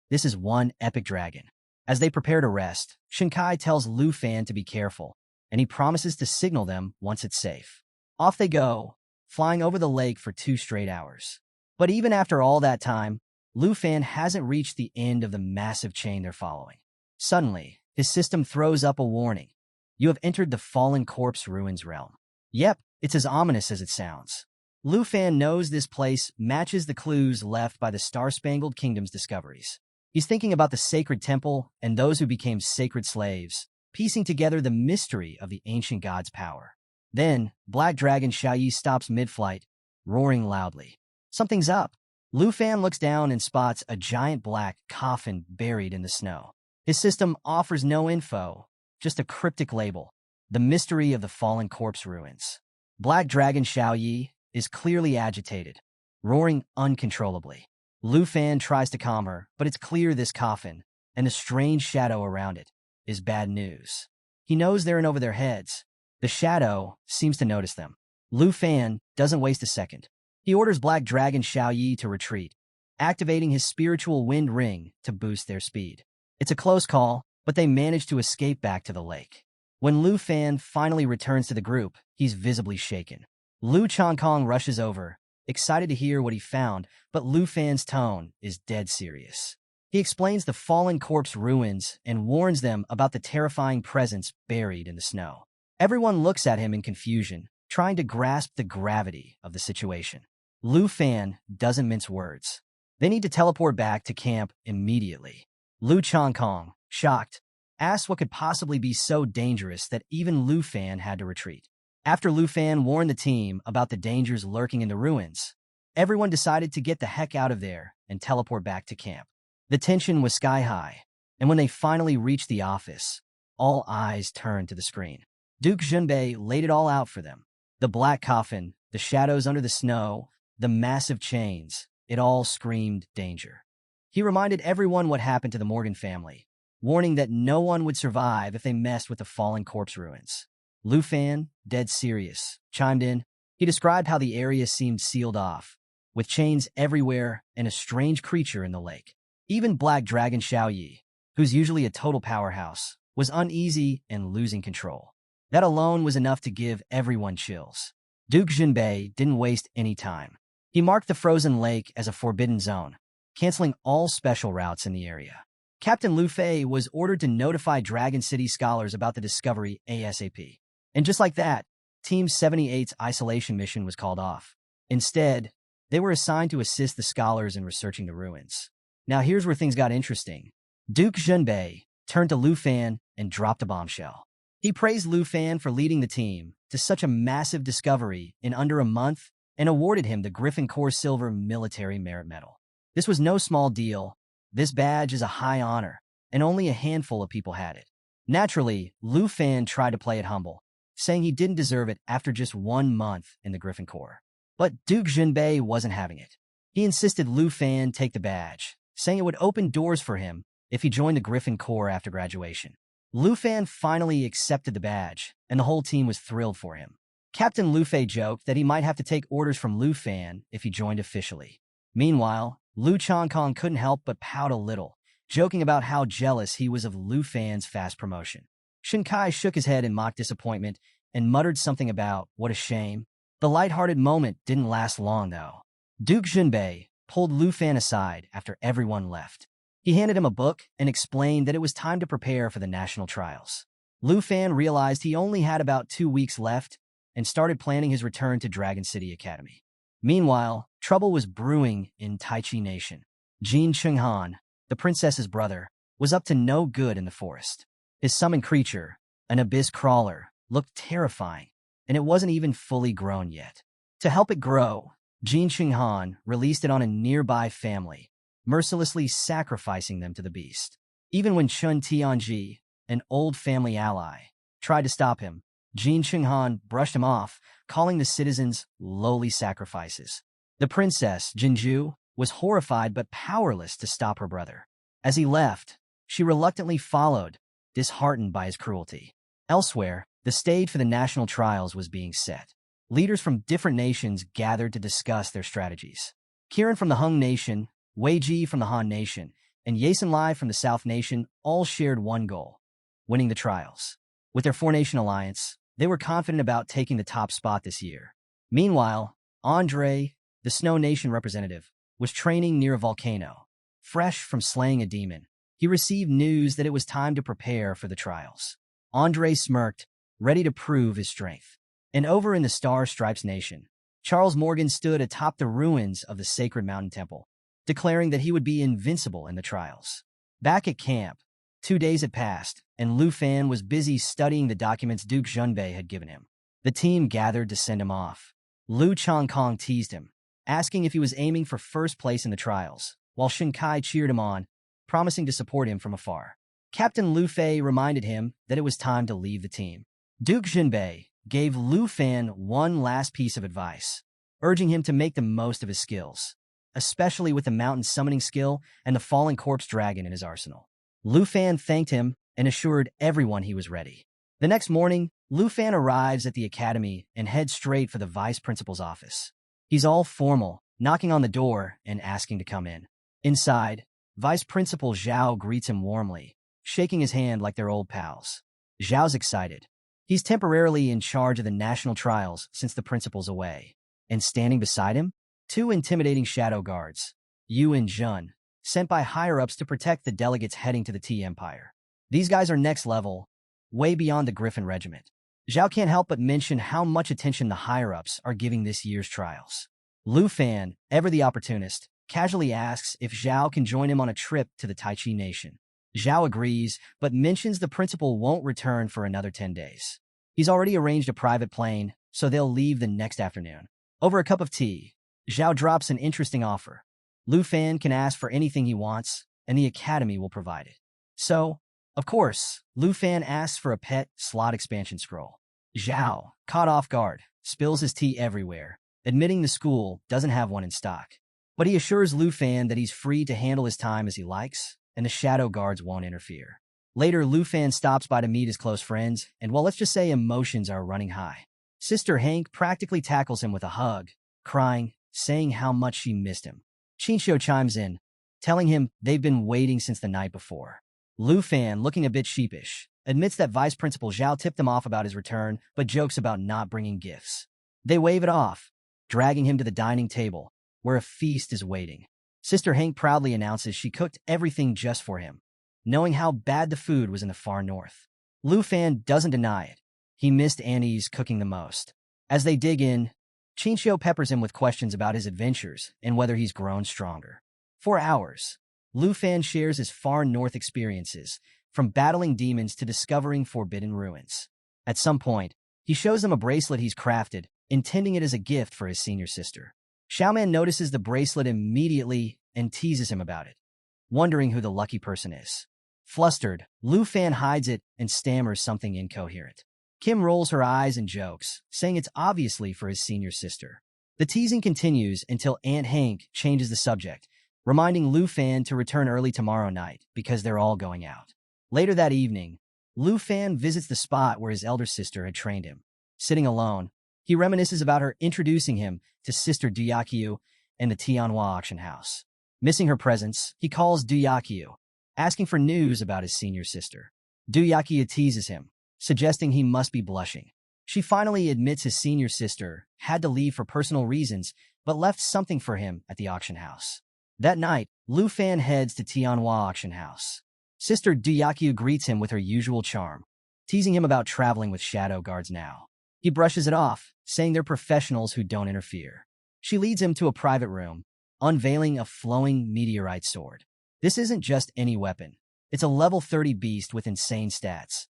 This is one epic dragon. As they prepare to rest, Shinkai tells Lu Fan to be careful, and he promises to signal them once it's safe. Off they go, flying over the lake for 2 straight hours. But even after all that time, Lu Fan hasn't reached the end of the massive chain they're following. Suddenly, his system throws up a warning. You have entered the Fallen Corpse Ruins realm. Yep, it's as ominous as it sounds. Lu Fan knows this place matches the clues left by the Star-Spangled Kingdom's discoveries. He's thinking about the sacred temple and those who became sacred slaves, piecing together the mystery of the ancient god's power. Then, Black Dragon Xiaoyi stops mid-flight, roaring loudly. Something's up. Lu Fan looks down and spots a giant black coffin buried in the snow. His system offers no info, just a cryptic label, the mystery of the Fallen Corpse Ruins. Black Dragon Xiaoyi is clearly agitated, roaring uncontrollably. Lu Fan tries to calm her, but it's clear this coffin, and the strange shadow around it, is bad news. He knows they're in over their heads. The shadow seems to notice them. Lu Fan doesn't waste a second. He orders Black Dragon Xiaoyi to retreat, activating his spiritual wind ring to boost their speed. It's a close call, but they manage to escape back to the lake. When Lu Fan finally returns to the group, he's visibly shaken. Lu Changkong rushes over, excited to hear what he found, but Lu Fan's tone is dead serious. He explains the fallen corpse ruins and warns them about the terrifying presence buried in the snow. Everyone looks at him in confusion, trying to grasp the gravity of the situation. Lu Fan doesn't mince words. They need to teleport back to camp immediately. Lu Changkong, shocked, asks what could possibly be so dangerous that even Lu Fan had to retreat. After Lu Fan warned the team about the dangers lurking in the ruins, everyone decided to get the heck out of there and teleport back to camp. The tension was sky high, and when they finally reached the office, all eyes turned to the screen. Duke Junbei laid it all out for them. The black coffin, the shadows under the snow, the massive chains, it all screamed danger. He reminded everyone what happened to the Morgan family, warning that no one would survive if they messed with the fallen corpse ruins. Lu Fan, dead serious, chimed in. He described how the area seemed sealed off, with chains everywhere and a strange creature in the lake. Even Black Dragon Xiaoyi, who's usually a total powerhouse, was uneasy and losing control. That alone was enough to give everyone chills. Duke Junbei didn't waste any time. He marked the frozen lake as a forbidden zone, canceling all special routes in the area. Captain Lu Fei was ordered to notify Dragon City scholars about the discovery ASAP. And just like that, Team 78's isolation mission was called off. Instead, they were assigned to assist the scholars in researching the ruins. Now here's where things got interesting. Duke Junbei turned to Lu Fan and dropped a bombshell. He praised Lu Fan for leading the team to such a massive discovery in under a month and awarded him the Griffin Corps Silver Military Merit Medal. This was no small deal. This badge is a high honor, and only a handful of people had it. Naturally, Lu Fan tried to play it humble, saying he didn't deserve it after just 1 month in the Griffin Corps. But Duke Junbei wasn't having it. He insisted Lu Fan take the badge, saying it would open doors for him if he joined the Griffin Corps after graduation. Lu Fan finally accepted the badge, and the whole team was thrilled for him. Captain Lu Fei joked that he might have to take orders from Lu Fan if he joined officially. Meanwhile, Lu Changkong couldn't help but pout a little, joking about how jealous he was of Lu Fan's fast promotion. Shinkai shook his head in mock disappointment and muttered something about, what a shame. The lighthearted moment didn't last long, though. Duke Junbei pulled Lu Fan aside after everyone left. He handed him a book and explained that it was time to prepare for the national trials. Lu Fan realized he only had about 2 weeks left and started planning his return to Dragon City Academy. Meanwhile, trouble was brewing in Taichi Nation. Jin Chenghan, the princess's brother, was up to no good in the forest. His summoned creature, an abyss crawler, looked terrifying, and it wasn't even fully grown yet. To help it grow, Jin Chenghan released it on a nearby family, mercilessly sacrificing them to the beast. Even when Chun Tianji, an old family ally, tried to stop him, Jin Chenghan brushed him off, calling the citizens lowly sacrifices. The princess, Jinju, was horrified but powerless to stop her brother. As he left, she reluctantly followed, disheartened by his cruelty. Elsewhere, the stage for the national trials was being set. Leaders from different nations gathered to discuss their strategies. Kiran from the Hung Nation, Wei Ji from the Han Nation, and Yasin Lai from the South Nation all shared one goal: winning the trials. With their four-nation alliance, they were confident about taking the top spot this year. Meanwhile, Andre, the Snow Nation representative, was training near a volcano. Fresh from slaying a demon, he received news that it was time to prepare for the trials. Andre smirked, ready to prove his strength. And over in the Star Stripes Nation, Charles Morgan stood atop the ruins of the sacred mountain temple, declaring that he would be invincible in the trials. Back at camp, 2 days had passed, and Lu Fan was busy studying the documents Duke Junbei had given him. The team gathered to send him off. Lu Changkong teased him, asking if he was aiming for first place in the trials, while Shinkai cheered him on, promising to support him from afar. Captain Lu Fei reminded him that it was time to leave the team. Duke Junbei gave Lu Fan one last piece of advice, urging him to make the most of his skills, especially with the mountain summoning skill and the fallen corpse dragon in his arsenal. Lu Fan thanked him and assured everyone he was ready. The next morning, Lu Fan arrives at the academy and heads straight for the vice principal's office. He's all formal, knocking on the door and asking to come in. Inside, Vice Principal Zhao greets him warmly, shaking his hand like they're old pals. Zhao's excited. He's temporarily in charge of the national trials since the principal's away. And standing beside him, two intimidating shadow guards, Yu and Jun, sent by higher-ups to protect the delegates heading to the Tea Empire. These guys are next level, way beyond the Griffin Regiment. Zhao can't help but mention how much attention the higher-ups are giving this year's trials. Lu Fan, ever the opportunist, casually asks if Zhao can join him on a trip to the Tai Chi Nation. Zhao agrees, but mentions the principal won't return for another 10 days. He's already arranged a private plane, so they'll leave the next afternoon. Over a cup of tea, Zhao drops an interesting offer. Lu Fan can ask for anything he wants, and the academy will provide it. So, of course, Lu Fan asks for a pet slot expansion scroll. Zhao, caught off guard, spills his tea everywhere, admitting the school doesn't have one in stock. But he assures Lu Fan that he's free to handle his time as he likes, and the shadow guards won't interfere. Later, Lu Fan stops by to meet his close friends, and well, let's just say emotions are running high. Sister Hank practically tackles him with a hug, crying, saying how much she missed him. Qinxiu chimes in, telling him they've been waiting since the night before. Lu Fan, looking a bit sheepish, admits that Vice Principal Zhao tipped them off about his return, but jokes about not bringing gifts. They wave it off, dragging him to the dining table, where a feast is waiting. Sister Hank proudly announces she cooked everything just for him, knowing how bad the food was in the far north. Lu Fan doesn't deny it. He missed Annie's cooking the most. As they dig in, Qinxiu peppers him with questions about his adventures and whether he's grown stronger. For hours, Lu Fan shares his far north experiences, from battling demons to discovering forbidden ruins. At some point, he shows them a bracelet he's crafted, intending it as a gift for his senior sister. Xiaoman notices the bracelet immediately and teases him about it, wondering who the lucky person is. Flustered, Lu Fan hides it and stammers something incoherent. Kim rolls her eyes and jokes, saying it's obviously for his senior sister. The teasing continues until Aunt Hank changes the subject, reminding Lu Fan to return early tomorrow night because they're all going out. Later that evening, Lu Fan visits the spot where his elder sister had trained him. Sitting alone, he reminisces about her introducing him to Sister Duyakyu and the Tianhua auction house. Missing her presence, he calls Duyakyu, asking for news about his senior sister. Duyakyu teases him, suggesting he must be blushing. She finally admits his senior sister had to leave for personal reasons, but left something for him at the auction house. That night, Lu Fan heads to Tianhua auction house. Sister Duyakyu greets him with her usual charm, teasing him about traveling with shadow guards now. He brushes it off, saying they're professionals who don't interfere. She leads him to a private room, unveiling a flowing meteorite sword. This isn't just any weapon. It's a level 30 beast with insane stats.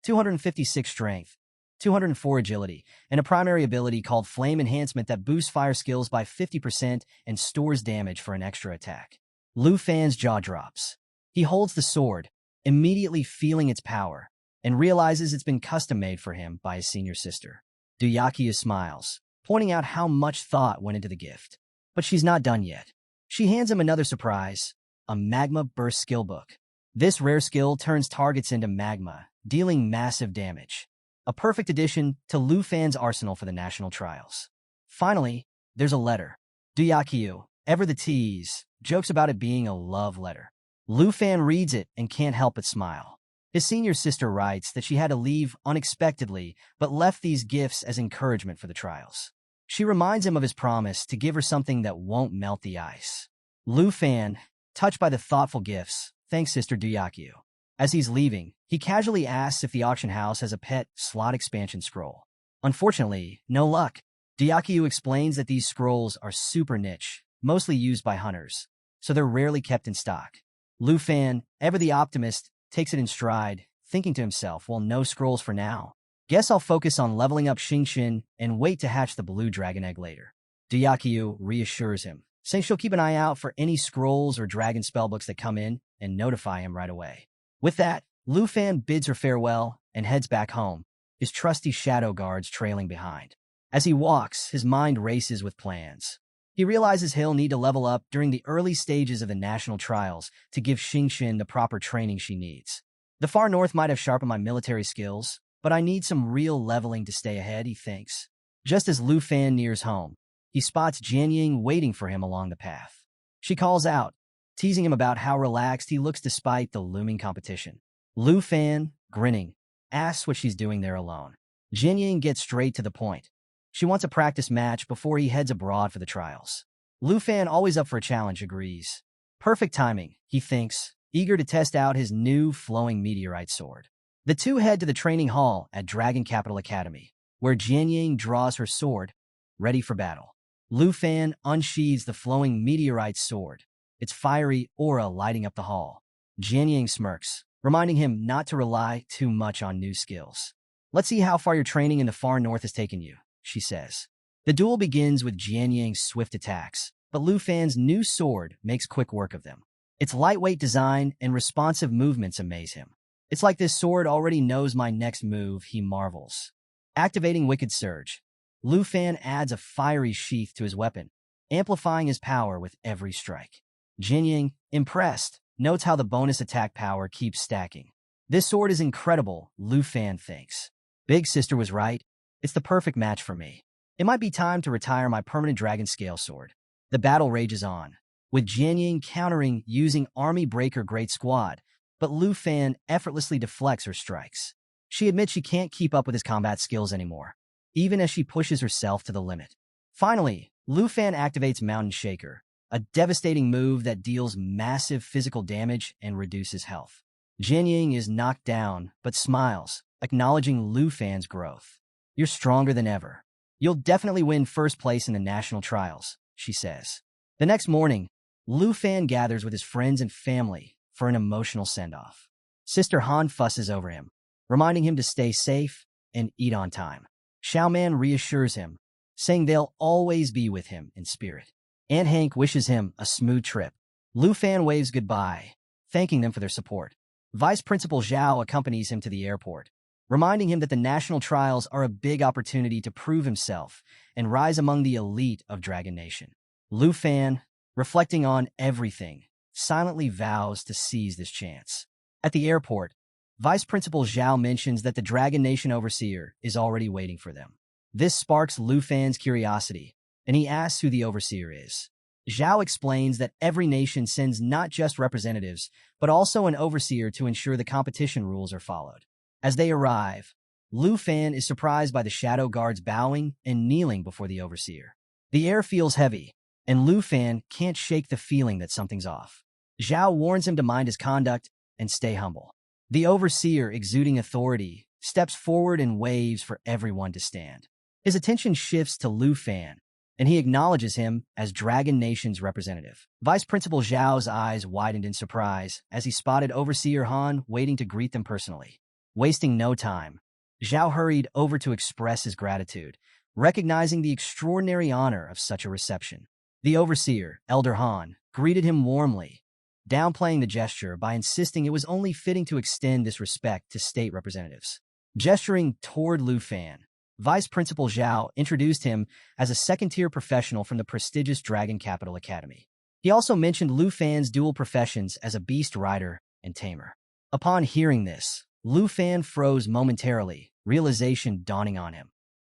256 strength, 204 agility, and a primary ability called Flame Enhancement that boosts fire skills by 50% and stores damage for an extra attack. Lu Fan's jaw drops. He holds the sword, immediately feeling its power, and realizes it's been custom-made for him by his senior sister. Duyakyu smiles, pointing out how much thought went into the gift. But she's not done yet. She hands him another surprise, a Magma Burst skill book. This rare skill turns targets into magma, dealing massive damage. A perfect addition to Lu Fan's arsenal for the national trials. Finally, there's a letter. Duyakyu, ever the tease, jokes about it being a love letter. Lu Fan reads it and can't help but smile. His senior sister writes that she had to leave unexpectedly, but left these gifts as encouragement for the trials. She reminds him of his promise to give her something that won't melt the ice. Lu Fan, touched by the thoughtful gifts, thanks Sister Duyakyu. As he's leaving, he casually asks if the auction house has a pet slot expansion scroll. Unfortunately, no luck. Duyakyu explains that these scrolls are super niche, mostly used by hunters, so they're rarely kept in stock. Lu Fan, ever the optimist, takes it in stride, thinking to himself, well, no scrolls for now. Guess I'll focus on leveling up Xingxin and wait to hatch the blue dragon egg later. Duyakyu reassures him, saying she'll keep an eye out for any scrolls or dragon spellbooks that come in and notify him right away. With that, Lu Fan bids her farewell and heads back home, his trusty shadow guards trailing behind. As he walks, his mind races with plans. He realizes he'll need to level up during the early stages of the national trials to give Xingxin the proper training she needs. The far north might have sharpened my military skills, but I need some real leveling to stay ahead, he thinks. Just as Lu Fan nears home, he spots Jian Ying waiting for him along the path. She calls out, teasing him about how relaxed he looks despite the looming competition. Lu Fan, grinning, asks what she's doing there alone. Jian Ying gets straight to the point. She wants a practice match before he heads abroad for the trials. Lu Fan, always up for a challenge, agrees. Perfect timing, he thinks, eager to test out his new flowing meteorite sword. The two head to the training hall at Dragon Capital Academy, where Jian Ying draws her sword, ready for battle. Lu Fan unsheathes the flowing meteorite sword, its fiery aura lighting up the hall. Jian Ying smirks, reminding him not to rely too much on new skills. Let's see how far your training in the far north has taken you, she says. The duel begins with Jian Ying's swift attacks, but Lu Fan's new sword makes quick work of them. Its lightweight design and responsive movements amaze him. It's like this sword already knows my next move, he marvels. Activating Wicked Surge, Lu Fan adds a fiery sheath to his weapon, amplifying his power with every strike. Jian Ying, impressed, notes how the bonus attack power keeps stacking. This sword is incredible, Lu Fan thinks. Big Sister was right. It's the perfect match for me. It might be time to retire my permanent dragon scale sword. The battle rages on, with Jian Ying countering using Army Breaker Great Squad, but Lu Fan effortlessly deflects her strikes. She admits she can't keep up with his combat skills anymore, even as she pushes herself to the limit. Finally, Lu Fan activates Mountain Shaker, a devastating move that deals massive physical damage and reduces health. Jian Ying is knocked down, but smiles, acknowledging Lu Fan's growth. You're stronger than ever. You'll definitely win first place in the national trials, she says. The next morning, Lu Fan gathers with his friends and family for an emotional send-off. Sister Han fusses over him, reminding him to stay safe and eat on time. Xiaoman reassures him, saying they'll always be with him in spirit. Aunt Hank wishes him a smooth trip. Lu Fan waves goodbye, thanking them for their support. Vice Principal Zhao accompanies him to the airport, reminding him that the national trials are a big opportunity to prove himself and rise among the elite of Dragon Nation. Lu Fan, reflecting on everything, silently vows to seize this chance. At the airport, Vice Principal Zhao mentions that the Dragon Nation Overseer is already waiting for them. This sparks Lu Fan's curiosity, and he asks who the Overseer is. Zhao explains that every nation sends not just representatives, but also an Overseer to ensure the competition rules are followed. As they arrive, Lu Fan is surprised by the Shadow Guards bowing and kneeling before the Overseer. The air feels heavy, and Lu Fan can't shake the feeling that something's off. Zhao warns him to mind his conduct and stay humble. The Overseer, exuding authority, steps forward and waves for everyone to stand. His attention shifts to Lu Fan, and he acknowledges him as Dragon Nation's representative. Vice Principal Zhao's eyes widened in surprise as he spotted Overseer Han waiting to greet them personally. Wasting no time, Zhao hurried over to express his gratitude, recognizing the extraordinary honor of such a reception. The Overseer, Elder Han, greeted him warmly, downplaying the gesture by insisting it was only fitting to extend this respect to state representatives. Gesturing toward Lu Fan, Vice Principal Zhao introduced him as a second-tier professional from the prestigious Dragon Capital Academy. He also mentioned Lu Fan's dual professions as a beast rider and tamer. Upon hearing this, Lu Fan froze momentarily, realization dawning on him.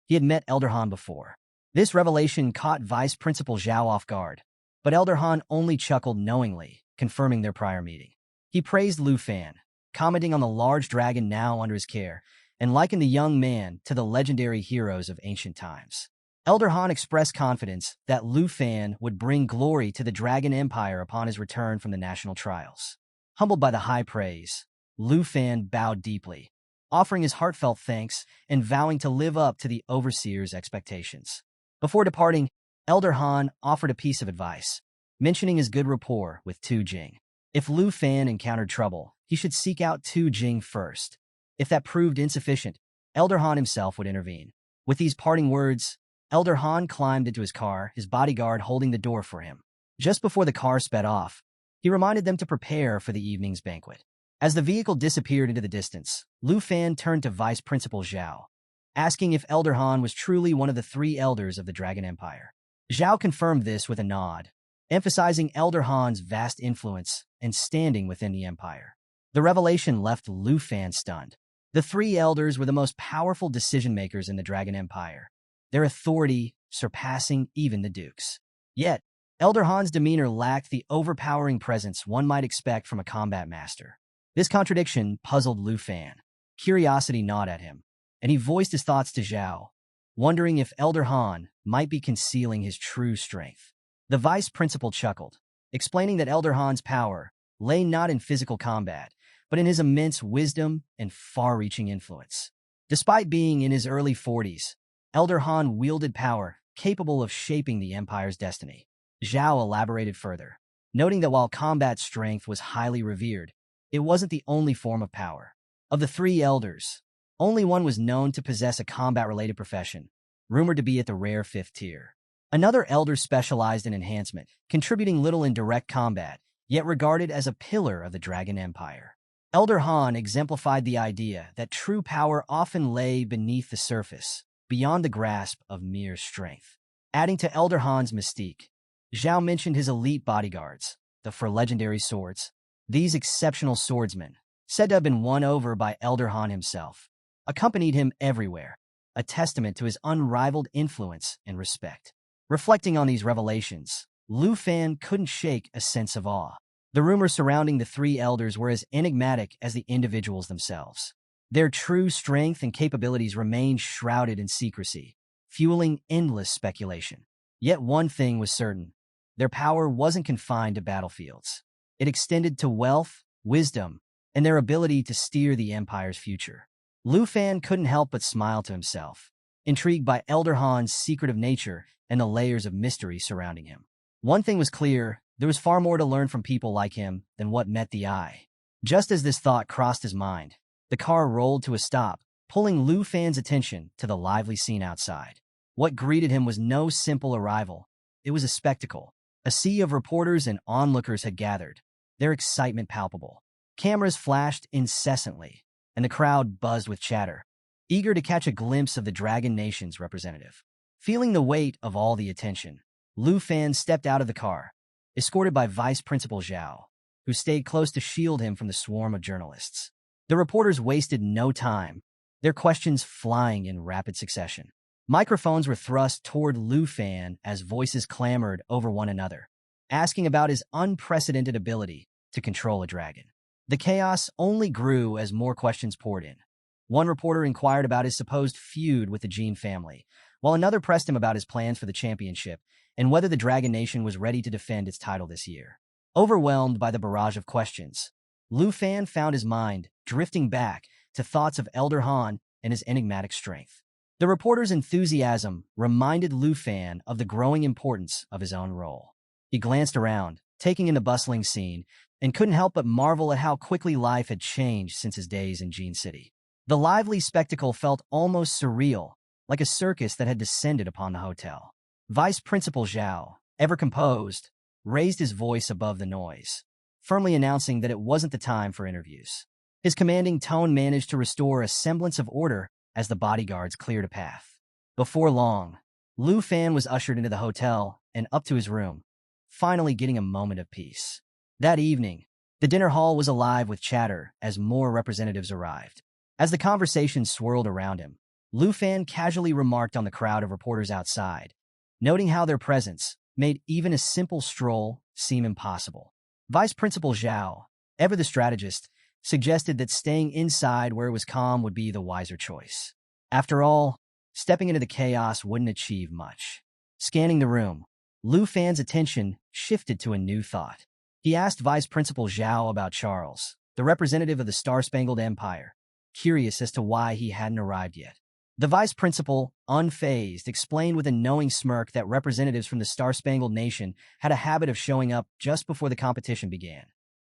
He had met Elder Han before. This revelation caught Vice Principal Zhao off guard, but Elder Han only chuckled knowingly, confirming their prior meeting. He praised Lu Fan, commenting on the large dragon now under his care, and likened the young man to the legendary heroes of ancient times. Elder Han expressed confidence that Lu Fan would bring glory to the Dragon Empire upon his return from the national trials. Humbled by the high praise, Lu Fan bowed deeply, offering his heartfelt thanks and vowing to live up to the Overseer's expectations. Before departing, Elder Han offered a piece of advice, mentioning his good rapport with Tu Jing. If Lu Fan encountered trouble, he should seek out Tu Jing first. If that proved insufficient, Elder Han himself would intervene. With these parting words, Elder Han climbed into his car, his bodyguard holding the door for him. Just before the car sped off, he reminded them to prepare for the evening's banquet. As the vehicle disappeared into the distance, Lu Fan turned to Vice Principal Zhao, asking if Elder Han was truly one of the 3 elders of the Dragon Empire. Zhao confirmed this with a nod, emphasizing Elder Han's vast influence and standing within the empire. The revelation left Lu Fan stunned. The three elders were the most powerful decision-makers in the Dragon Empire, their authority surpassing even the dukes. Yet, Elder Han's demeanor lacked the overpowering presence one might expect from a combat master. This contradiction puzzled Lu Fan. Curiosity gnawed at him, and he voiced his thoughts to Zhao, wondering if Elder Han might be concealing his true strength. The vice principal chuckled, explaining that Elder Han's power lay not in physical combat, but in his immense wisdom and far-reaching influence. Despite being in his early 40s, Elder Han wielded power capable of shaping the Empire's destiny. Zhao elaborated further, noting that while combat strength was highly revered, it wasn't the only form of power. Of the three elders, only one was known to possess a combat-related profession, rumored to be at the rare 5th tier. Another elder specialized in enhancement, contributing little in direct combat, yet regarded as a pillar of the Dragon Empire. Elder Han exemplified the idea that true power often lay beneath the surface, beyond the grasp of mere strength. Adding to Elder Han's mystique, Zhao mentioned his elite bodyguards, the four legendary swords. These exceptional swordsmen, said to have been won over by Elder Han himself, accompanied him everywhere, a testament to his unrivaled influence and respect. Reflecting on these revelations, Lu Fan couldn't shake a sense of awe. The rumors surrounding the three elders were as enigmatic as the individuals themselves. Their true strength and capabilities remained shrouded in secrecy, fueling endless speculation. Yet one thing was certain: their power wasn't confined to battlefields. It extended to wealth, wisdom, and their ability to steer the Empire's future. Lu Fan couldn't help but smile to himself, intrigued by Elder Han's secretive nature and the layers of mystery surrounding him. One thing was clear: there was far more to learn from people like him than what met the eye. Just as this thought crossed his mind, the car rolled to a stop, pulling Lu Fan's attention to the lively scene outside. What greeted him was no simple arrival. It was a spectacle. A sea of reporters and onlookers had gathered, their excitement palpable. Cameras flashed incessantly, and the crowd buzzed with chatter, eager to catch a glimpse of the Dragon Nation's representative. Feeling the weight of all the attention, Lu Fan stepped out of the car, escorted by Vice Principal Zhao, who stayed close to shield him from the swarm of journalists. The reporters wasted no time, their questions flying in rapid succession. Microphones were thrust toward Lu Fan as voices clamored over one another, asking about his unprecedented ability to control a dragon. The chaos only grew as more questions poured in. One reporter inquired about his supposed feud with the Jin family, while another pressed him about his plans for the championship and whether the Dragon Nation was ready to defend its title this year. Overwhelmed by the barrage of questions, Lu Fan found his mind drifting back to thoughts of Elder Han and his enigmatic strength. The reporter's enthusiasm reminded Lu Fan of the growing importance of his own role. He glanced around, taking in the bustling scene, and couldn't help but marvel at how quickly life had changed since his days in Jin City. The lively spectacle felt almost surreal, like a circus that had descended upon the hotel. Vice Principal Zhao, ever composed, raised his voice above the noise, firmly announcing that it wasn't the time for interviews. His commanding tone managed to restore a semblance of order as the bodyguards cleared a path. Before long, Lu Fan was ushered into the hotel and up to his room, finally getting a moment of peace. That evening, the dinner hall was alive with chatter as more representatives arrived. As the conversation swirled around him, Lu Fan casually remarked on the crowd of reporters outside, noting how their presence made even a simple stroll seem impossible. Vice Principal Zhao, ever the strategist, suggested that staying inside where it was calm would be the wiser choice. After all, stepping into the chaos wouldn't achieve much. Scanning the room, Lu Fan's attention shifted to a new thought. He asked Vice Principal Zhao about Charles, the representative of the Star-Spangled Empire, curious as to why he hadn't arrived yet. The vice principal, unfazed, explained with a knowing smirk that representatives from the Star-Spangled Nation had a habit of showing up just before the competition began.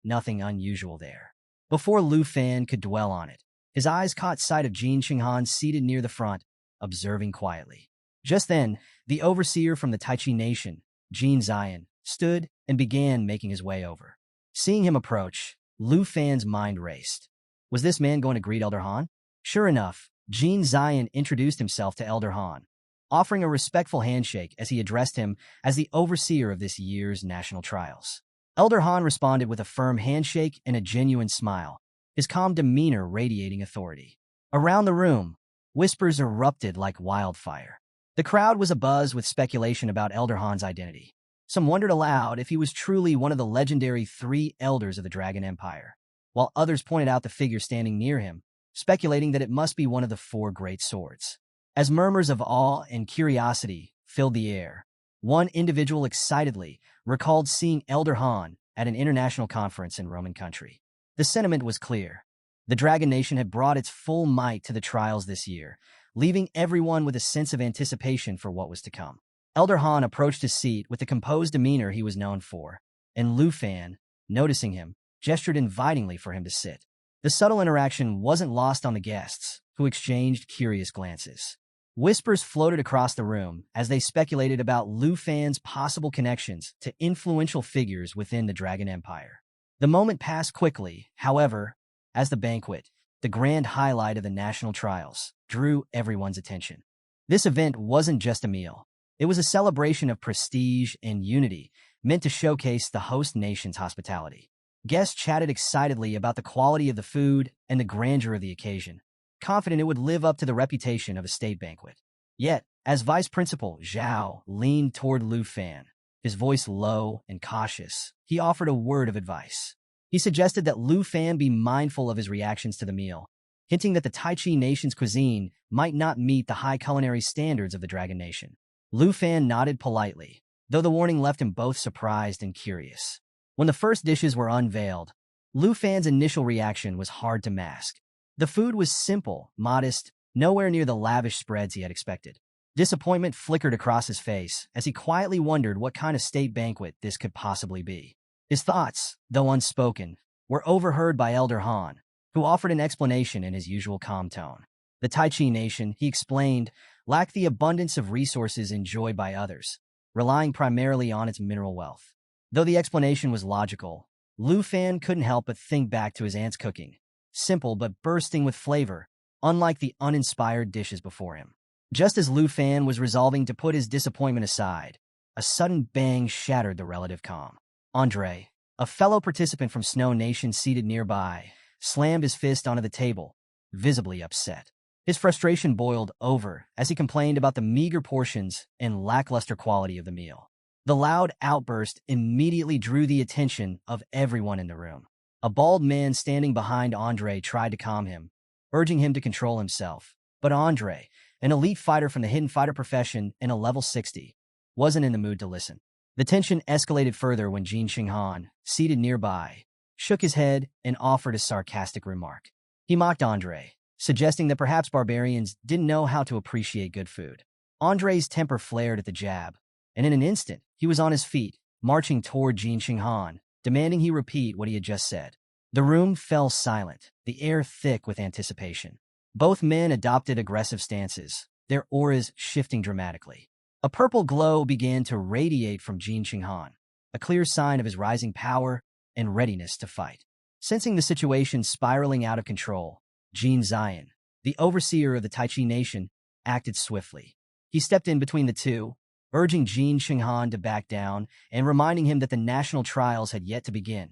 Nothing unusual there. Before Lu Fan could dwell on it, his eyes caught sight of Jin Qinghan seated near the front, observing quietly. Just then, the overseer from the Taichi Nation, Jin Zion, stood and began making his way over. Seeing him approach, Lu Fan's mind raced. Was this man going to greet Elder Han? Sure enough, Jin Zion introduced himself to Elder Han, offering a respectful handshake as he addressed him as the overseer of this year's national trials. Elder Han responded with a firm handshake and a genuine smile, his calm demeanor radiating authority. Around the room, whispers erupted like wildfire. The crowd was abuzz with speculation about Elder Han's identity. Some wondered aloud if he was truly one of the legendary 3 elders of the Dragon Empire, while others pointed out the figure standing near him, speculating that it must be one of the 4 great swords. As murmurs of awe and curiosity filled the air, one individual excitedly recalled seeing Elder Han at an international conference in Roman country. The sentiment was clear. The Dragon Nation had brought its full might to the trials this year, leaving everyone with a sense of anticipation for what was to come. Elder Han approached his seat with the composed demeanor he was known for, and Lu Fan, noticing him, gestured invitingly for him to sit. The subtle interaction wasn't lost on the guests, who exchanged curious glances. Whispers floated across the room as they speculated about Lu Fan's possible connections to influential figures within the Dragon Empire. The moment passed quickly, however, as the banquet, the grand highlight of the national trials, drew everyone's attention. This event wasn't just a meal. It was a celebration of prestige and unity, meant to showcase the host nation's hospitality. Guests chatted excitedly about the quality of the food and the grandeur of the occasion, confident it would live up to the reputation of a state banquet. Yet, as Vice Principal Zhao leaned toward Lu Fan, his voice low and cautious, he offered a word of advice. He suggested that Lu Fan be mindful of his reactions to the meal, hinting that the Tai Chi Nation's cuisine might not meet the high culinary standards of the Dragon Nation. Lu Fan nodded politely, though the warning left him both surprised and curious. When the first dishes were unveiled, Lu Fan's initial reaction was hard to mask. The food was simple, modest, nowhere near the lavish spreads he had expected. Disappointment flickered across his face as he quietly wondered what kind of state banquet this could possibly be. His thoughts, though unspoken, were overheard by Elder Han, who offered an explanation in his usual calm tone. The Tai Chi Nation, he explained, lacked the abundance of resources enjoyed by others, relying primarily on its mineral wealth. Though the explanation was logical, Lu Fan couldn't help but think back to his aunt's cooking, simple but bursting with flavor, unlike the uninspired dishes before him. Just as Lu Fan was resolving to put his disappointment aside, a sudden bang shattered the relative calm. Andre, a fellow participant from Snow Nation seated nearby, slammed his fist onto the table, visibly upset. His frustration boiled over as he complained about the meager portions and lackluster quality of the meal. The loud outburst immediately drew the attention of everyone in the room. A bald man standing behind Andre tried to calm him, urging him to control himself. But Andre, an elite fighter from the hidden fighter profession and a level 60, wasn't in the mood to listen. The tension escalated further when Jin Qinghan, seated nearby, shook his head and offered a sarcastic remark. He mocked Andre, suggesting that perhaps barbarians didn't know how to appreciate good food. Andre's temper flared at the jab, and in an instant, he was on his feet, marching toward Jin Qinghan, demanding he repeat what he had just said. The room fell silent, the air thick with anticipation. Both men adopted aggressive stances, their auras shifting dramatically. A purple glow began to radiate from Jin Qinghan, a clear sign of his rising power and readiness to fight. Sensing the situation spiraling out of control, Jin Zion, the overseer of the Tai Chi Nation, acted swiftly. He stepped in between the two, urging Jin Qinghan to back down and reminding him that the national trials had yet to begin.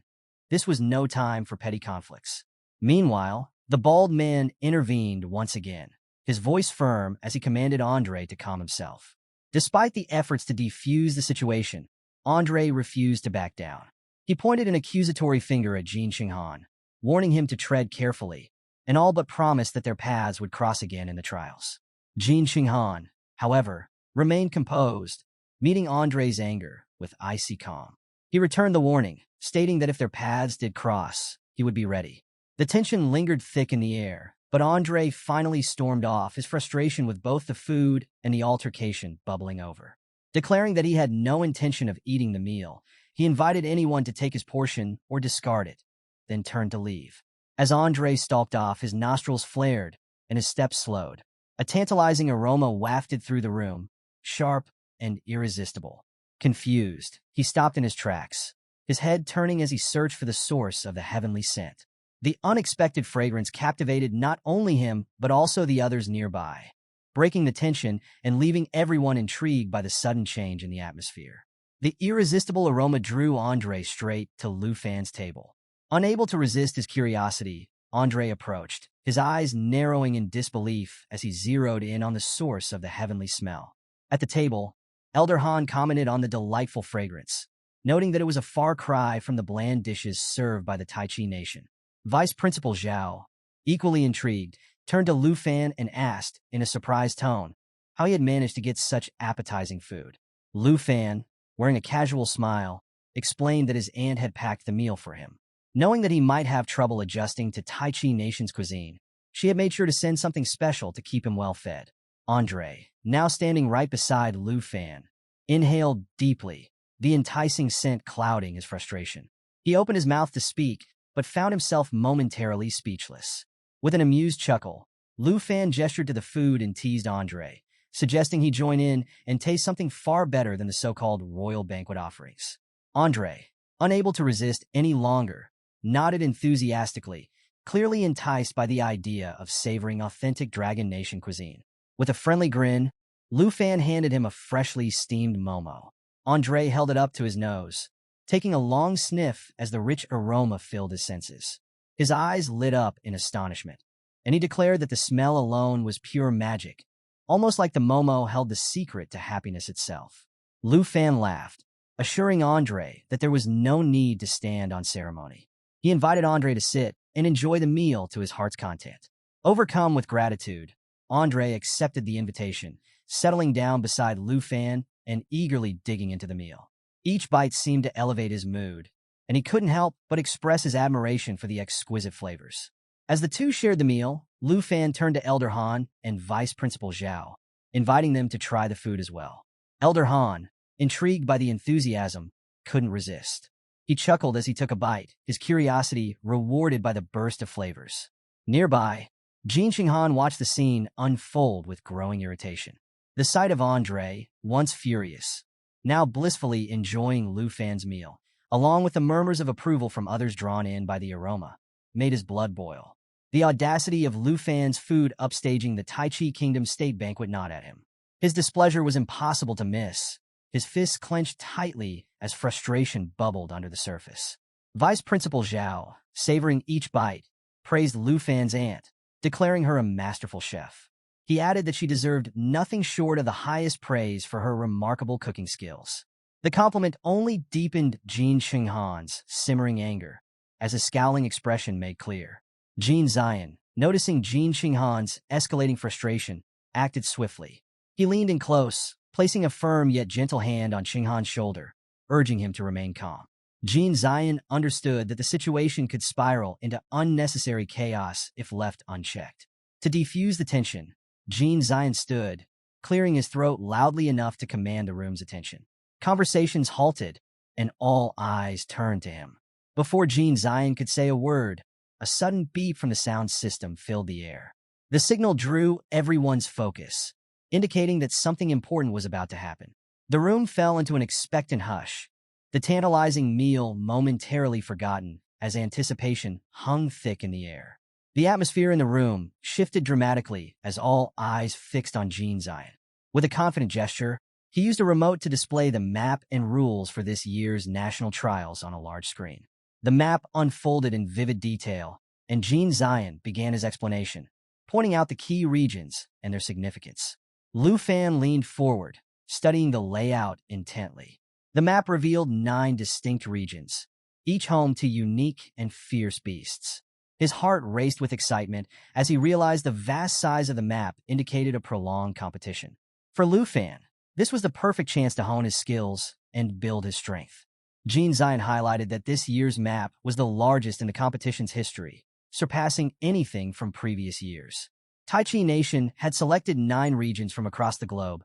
This was no time for petty conflicts. Meanwhile, the bald man intervened once again, his voice firm as he commanded Andre to calm himself. Despite the efforts to defuse the situation, Andre refused to back down. He pointed an accusatory finger at Jin Qinghan, warning him to tread carefully, and all but promised that their paths would cross again in the trials. Jin Qinghan, however, remained composed, meeting Andre's anger with icy calm. He returned the warning, stating that if their paths did cross, he would be ready. The tension lingered thick in the air, but Andre finally stormed off, his frustration with both the food and the altercation bubbling over. Declaring that he had no intention of eating the meal, he invited anyone to take his portion or discard it, then turned to leave. As Andre stalked off, his nostrils flared and his steps slowed. A tantalizing aroma wafted through the room, sharp and irresistible. Confused, he stopped in his tracks, his head turning as he searched for the source of the heavenly scent. The unexpected fragrance captivated not only him, but also the others nearby, breaking the tension and leaving everyone intrigued by the sudden change in the atmosphere. The irresistible aroma drew Andre straight to Lu Fan's table. Unable to resist his curiosity, Andre approached, his eyes narrowing in disbelief as he zeroed in on the source of the heavenly smell. At the table, Elder Han commented on the delightful fragrance, noting that it was a far cry from the bland dishes served by the Tai Chi nation. Vice Principal Zhao, equally intrigued, turned to Lu Fan and asked, in a surprised tone, how he had managed to get such appetizing food. Lu Fan, wearing a casual smile, explained that his aunt had packed the meal for him. Knowing that he might have trouble adjusting to Tai Chi nation's cuisine, she had made sure to send something special to keep him well fed. Andre, now standing right beside Lu Fan, inhaled deeply, the enticing scent clouding his frustration. He opened his mouth to speak, but found himself momentarily speechless. With an amused chuckle, Lu Fan gestured to the food and teased Andre, suggesting he join in and taste something far better than the so-called royal banquet offerings. Andre, unable to resist any longer, nodded enthusiastically, clearly enticed by the idea of savoring authentic Dragon Nation cuisine. With a friendly grin, Lu Fan handed him a freshly steamed momo. Andre held it up to his nose, taking a long sniff as the rich aroma filled his senses. His eyes lit up in astonishment, and he declared that the smell alone was pure magic, almost like the momo held the secret to happiness itself. Lu Fan laughed, assuring Andre that there was no need to stand on ceremony. He invited Andre to sit and enjoy the meal to his heart's content. Overcome with gratitude, Andre accepted the invitation, settling down beside Lu Fan and eagerly digging into the meal. Each bite seemed to elevate his mood, and he couldn't help but express his admiration for the exquisite flavors. As the two shared the meal, Lu Fan turned to Elder Han and Vice Principal Zhao, inviting them to try the food as well. Elder Han, intrigued by the enthusiasm, couldn't resist. He chuckled as he took a bite, his curiosity rewarded by the burst of flavors. Nearby, Jin Qinghan watched the scene unfold with growing irritation. The sight of Andre, once furious, now blissfully enjoying Lu Fan's meal, along with the murmurs of approval from others drawn in by the aroma, made his blood boil. The audacity of Lu Fan's food upstaging the Tai Chi Kingdom's state banquet gnawed at him. His displeasure was impossible to miss, his fists clenched tightly as frustration bubbled under the surface. Vice Principal Zhao, savoring each bite, praised Lu Fan's aunt, declaring her a masterful chef. He added that she deserved nothing short of the highest praise for her remarkable cooking skills. The compliment only deepened Jin Qinghan's simmering anger, as a scowling expression made clear. Jin Zion, noticing Jin Qinghan's escalating frustration, acted swiftly. He leaned in close, placing a firm yet gentle hand on Qinghan's shoulder, urging him to remain calm. Jin Zion understood that the situation could spiral into unnecessary chaos if left unchecked. To defuse the tension, Jin Zion stood, clearing his throat loudly enough to command the room's attention. Conversations halted, and all eyes turned to him. Before Jin Zion could say a word, a sudden beep from the sound system filled the air. The signal drew everyone's focus, indicating that something important was about to happen. The room fell into an expectant hush, the tantalizing meal momentarily forgotten as anticipation hung thick in the air. The atmosphere in the room shifted dramatically as all eyes fixed on Jin Zion. With a confident gesture, he used a remote to display the map and rules for this year's national trials on a large screen. The map unfolded in vivid detail, and Jin Zion began his explanation, pointing out the key regions and their significance. Lu Fan leaned forward, studying the layout intently. The map revealed 9 distinct regions, each home to unique and fierce beasts. His heart raced with excitement as he realized the vast size of the map indicated a prolonged competition. For Lu Fan, this was the perfect chance to hone his skills and build his strength. Jin Zion highlighted that this year's map was the largest in the competition's history, surpassing anything from previous years. Tai Chi Nation had selected 9 regions from across the globe,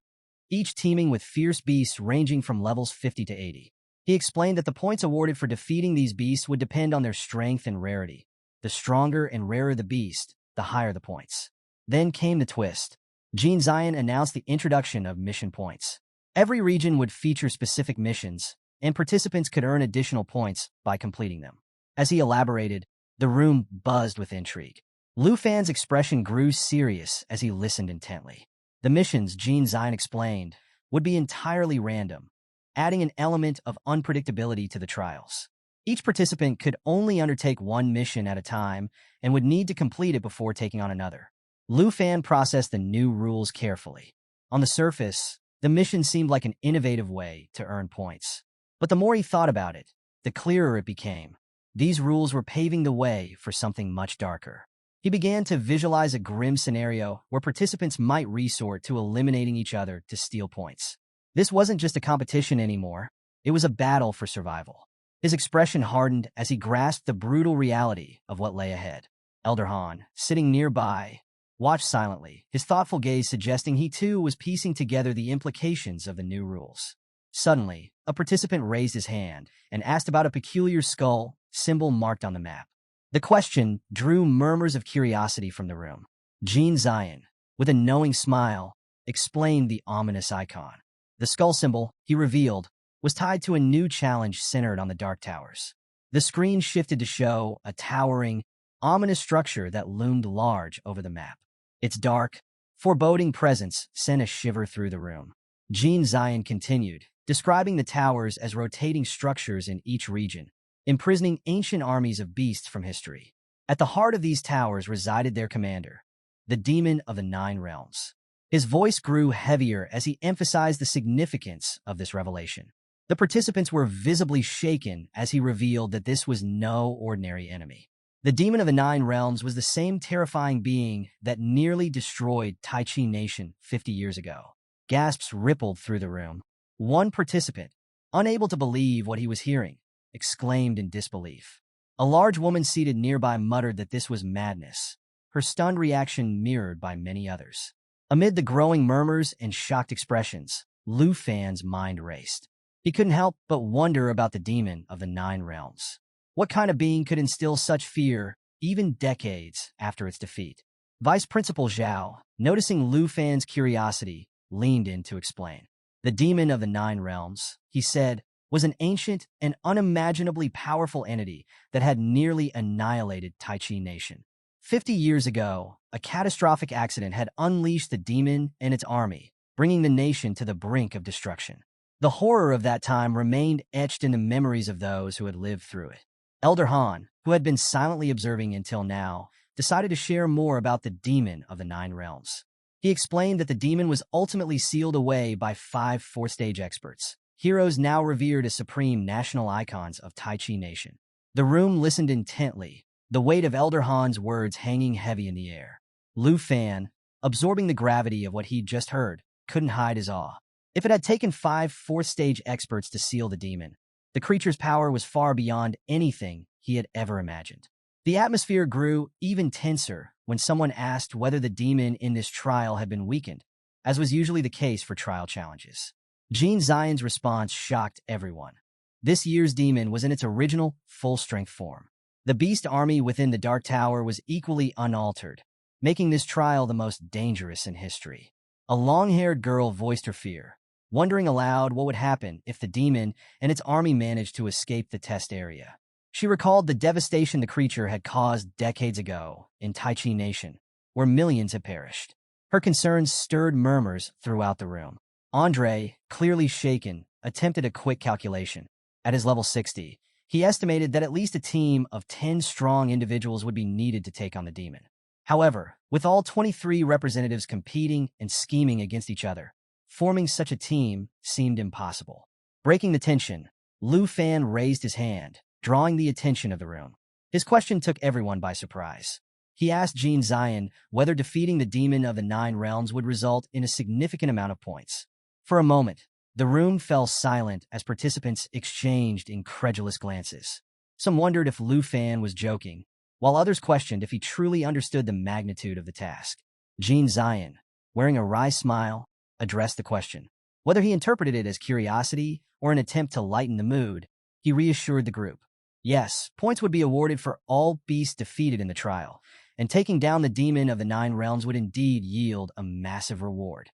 each teeming with fierce beasts ranging from levels 50 to 80. He explained that the points awarded for defeating these beasts would depend on their strength and rarity. The stronger and rarer the beast, the higher the points. Then came the twist. Jin Zion announced the introduction of mission points. Every region would feature specific missions, and participants could earn additional points by completing them. As he elaborated, the room buzzed with intrigue. Lu Fan's expression grew serious as he listened intently. The missions, Jin Zion explained, would be entirely random, adding an element of unpredictability to the trials. Each participant could only undertake one mission at a time and would need to complete it before taking on another. Lu Fan processed the new rules carefully. On the surface, the mission seemed like an innovative way to earn points. But the more he thought about it, the clearer it became. These rules were paving the way for something much darker. He began to visualize a grim scenario where participants might resort to eliminating each other to steal points. This wasn't just a competition anymore, it was a battle for survival. His expression hardened as he grasped the brutal reality of what lay ahead. Elder Han, sitting nearby, watched silently, his thoughtful gaze suggesting he too was piecing together the implications of the new rules. Suddenly, a participant raised his hand and asked about a peculiar skull symbol marked on the map. The question drew murmurs of curiosity from the room. Jean Zion, with a knowing smile, explained the ominous icon. The skull symbol, he revealed, was tied to a new challenge centered on the Dark Towers. The screen shifted to show a towering, ominous structure that loomed large over the map. Its dark, foreboding presence sent a shiver through the room. Jean Zion continued, describing the towers as rotating structures in each region, imprisoning ancient armies of beasts from history. At the heart of these towers resided their commander, the Demon of the Nine Realms. His voice grew heavier as he emphasized the significance of this revelation. The participants were visibly shaken as he revealed that this was no ordinary enemy. The Demon of the Nine Realms was the same terrifying being that nearly destroyed Taichi Nation 50 years ago. Gasps rippled through the room. One participant, unable to believe what he was hearing, exclaimed in disbelief. A large woman seated nearby muttered that this was madness, her stunned reaction mirrored by many others. Amid the growing murmurs and shocked expressions, Lu Fan's mind raced. He couldn't help but wonder about the Demon of the Nine Realms. What kind of being could instill such fear, even decades after its defeat? Vice Principal Zhao, noticing Lu Fan's curiosity, leaned in to explain. The Demon of the Nine Realms, he said, was an ancient and unimaginably powerful entity that had nearly annihilated Taichi Nation. 50 years ago, a catastrophic accident had unleashed the demon and its army, bringing the nation to the brink of destruction. The horror of that time remained etched in the memories of those who had lived through it. Elder Han, who had been silently observing until now, decided to share more about the Demon of the Nine Realms. He explained that the demon was ultimately sealed away by 5 fourth-stage experts, heroes now revered as supreme national icons of Taichi Nation. The room listened intently, the weight of Elder Han's words hanging heavy in the air. Lu Fan, absorbing the gravity of what he'd just heard, couldn't hide his awe. If it had taken 5 fourth-stage experts to seal the demon, the creature's power was far beyond anything he had ever imagined. The atmosphere grew even tenser when someone asked whether the demon in this trial had been weakened, as was usually the case for trial challenges. Jean Zion's response shocked everyone. This year's demon was in its original, full-strength form. The beast army within the Dark Tower was equally unaltered, making this trial the most dangerous in history. A long-haired girl voiced her fear, wondering aloud what would happen if the demon and its army managed to escape the test area. She recalled the devastation the creature had caused decades ago in Taichi Nation, where millions had perished. Her concerns stirred murmurs throughout the room. Andre, clearly shaken, attempted a quick calculation. At his level 60, he estimated that at least a team of 10 strong individuals would be needed to take on the demon. However, with all 23 representatives competing and scheming against each other, forming such a team seemed impossible. Breaking the tension, Lu Fan raised his hand, drawing the attention of the room. His question took everyone by surprise. He asked Jean Zion whether defeating the Demon of the Nine Realms would result in a significant amount of points. For a moment, the room fell silent as participants exchanged incredulous glances. Some wondered if Lu Fan was joking, while others questioned if he truly understood the magnitude of the task. Jean Zion, wearing a wry smile, addressed the question. Whether he interpreted it as curiosity or an attempt to lighten the mood, he reassured the group. Yes, points would be awarded for all beasts defeated in the trial, and taking down the Demon of the Nine Realms would indeed yield a massive reward,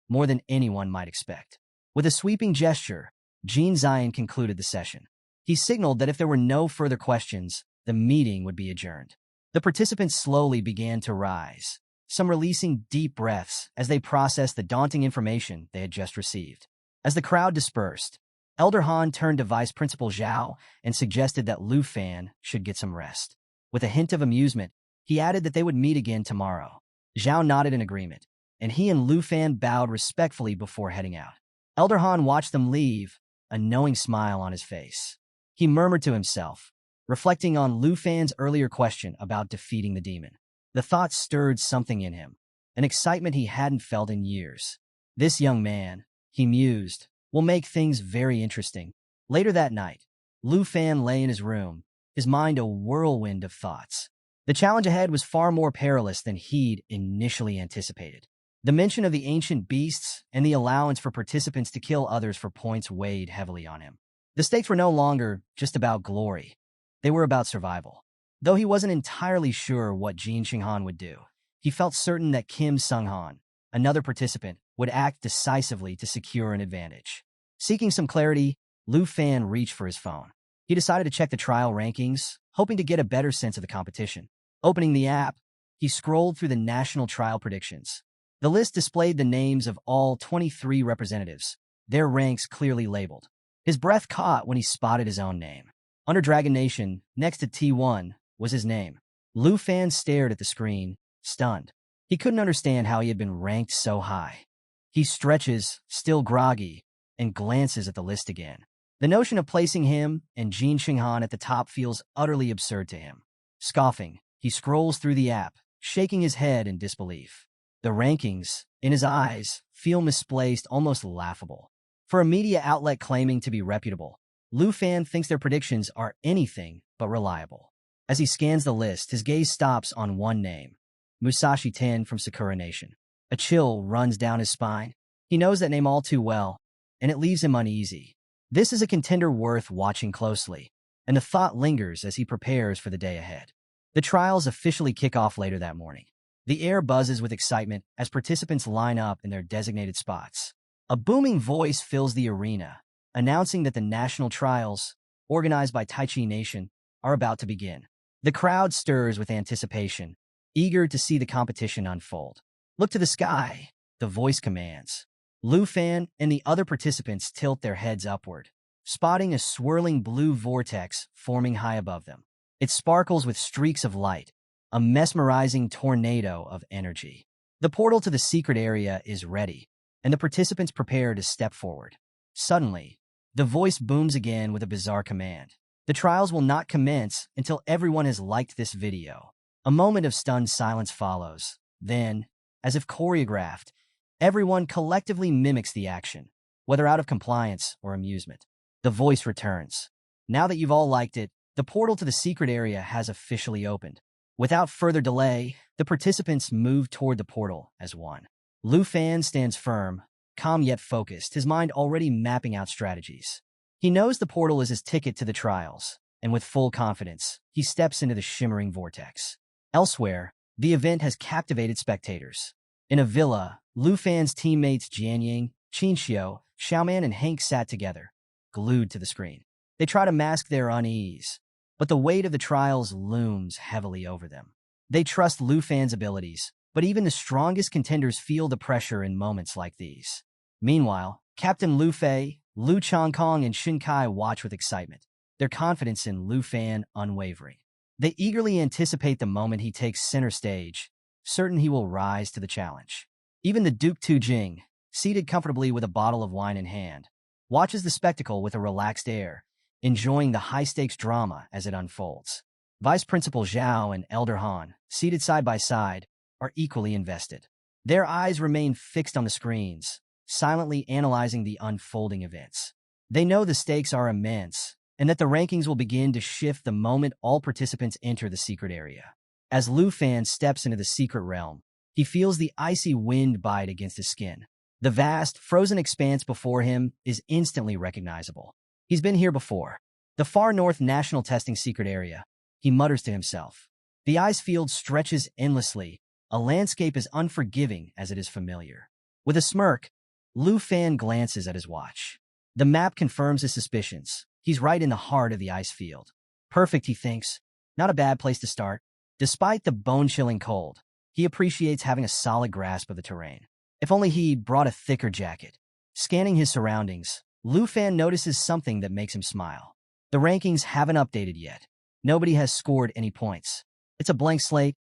more than anyone might expect. With a sweeping gesture, Jean Zion concluded the session. He signaled that if there were no further questions, the meeting would be adjourned. The participants slowly began to rise, some releasing deep breaths as they processed the daunting information they had just received. As the crowd dispersed, Elder Han turned to Vice Principal Zhao and suggested that Lu Fan should get some rest. With a hint of amusement, he added that they would meet again tomorrow. Zhao nodded in agreement, and he and Lu Fan bowed respectfully before heading out. Elder Han watched them leave, a knowing smile on his face. He murmured to himself, reflecting on Lu Fan's earlier question about defeating the demon. The thought stirred something in him, an excitement he hadn't felt in years. This young man, he mused, will make things very interesting. Later that night, Lu Fan lay in his room, his mind a whirlwind of thoughts. The challenge ahead was far more perilous than he'd initially anticipated. The mention of the ancient beasts and the allowance for participants to kill others for points weighed heavily on him. The stakes were no longer just about glory. They were about survival. Though he wasn't entirely sure what Jin Xinghan would do, he felt certain that Kim Sung-han, another participant, would act decisively to secure an advantage. Seeking some clarity, Lu Fan reached for his phone. He decided to check the trial rankings, hoping to get a better sense of the competition. Opening the app, he scrolled through the national trial predictions. The list displayed the names of all 23 representatives, their ranks clearly labeled. His breath caught when he spotted his own name. Under Dragon Nation, next to T1, was his name. Lu Fan stared at the screen, stunned. He couldn't understand how he had been ranked so high. He stretches, still groggy, and glances at the list again. The notion of placing him and Jin Xinghan at the top feels utterly absurd to him. Scoffing, he scrolls through the app, shaking his head in disbelief. The rankings, in his eyes, feel misplaced, almost laughable. For a media outlet claiming to be reputable, Lu Fan thinks their predictions are anything but reliable. As he scans the list, his gaze stops on one name, Musashi Ten from Sakura Nation. A chill runs down his spine. He knows that name all too well, and it leaves him uneasy. This is a contender worth watching closely, and the thought lingers as he prepares for the day ahead. The trials officially kick off later that morning. The air buzzes with excitement as participants line up in their designated spots. A booming voice fills the arena, announcing that the national trials, organized by Taichi Nation, are about to begin. The crowd stirs with anticipation, eager to see the competition unfold. Look to the sky, the voice commands. Lu Fan and the other participants tilt their heads upward, spotting a swirling blue vortex forming high above them. It sparkles with streaks of light, a mesmerizing tornado of energy. The portal to the secret area is ready, and the participants prepare to step forward. Suddenly, the voice booms again with a bizarre command. The trials will not commence until everyone has liked this video. A moment of stunned silence follows. Then, as if choreographed, everyone collectively mimics the action, whether out of compliance or amusement. The voice returns. Now that you've all liked it, the portal to the secret area has officially opened. Without further delay, the participants move toward the portal as one. Lu Fan stands firm, calm yet focused, his mind already mapping out strategies. He knows the portal is his ticket to the trials, and with full confidence, he steps into the shimmering vortex. Elsewhere, the event has captivated spectators. In a villa, Lu Fan's teammates Jianying, Qinxiu, Xiaoman, and Hank sat together, glued to the screen. They try to mask their unease, but the weight of the trials looms heavily over them. They trust Lu Fan's abilities, but even the strongest contenders feel the pressure in moments like these. Meanwhile, Captain Lu Fei, Lu Changkong, and Shin Kai watch with excitement, their confidence in Lu Fan unwavering. They eagerly anticipate the moment he takes center stage, certain he will rise to the challenge. Even the Duke Tu Jing, seated comfortably with a bottle of wine in hand, watches the spectacle with a relaxed air, enjoying the high-stakes drama as it unfolds. Vice Principal Zhao and Elder Han, seated side by side, are equally invested. Their eyes remain fixed on the screens, silently analyzing the unfolding events. They know the stakes are immense, and that the rankings will begin to shift the moment all participants enter the secret area. As Lu Fan steps into the secret realm, he feels the icy wind bite against his skin. The vast, frozen expanse before him is instantly recognizable. He's been here before. The far north national testing secret area, he mutters to himself. The ice field stretches endlessly, a landscape as unforgiving as it is familiar. With a smirk, Lu Fan glances at his watch. The map confirms his suspicions. He's right in the heart of the ice field. Perfect, he thinks. Not a bad place to start. Despite the bone-chilling cold, he appreciates having a solid grasp of the terrain. If only he'd brought a thicker jacket. Scanning his surroundings, Lu Fan notices something that makes him smile. The rankings haven't updated yet. Nobody has scored any points. It's a blank slate,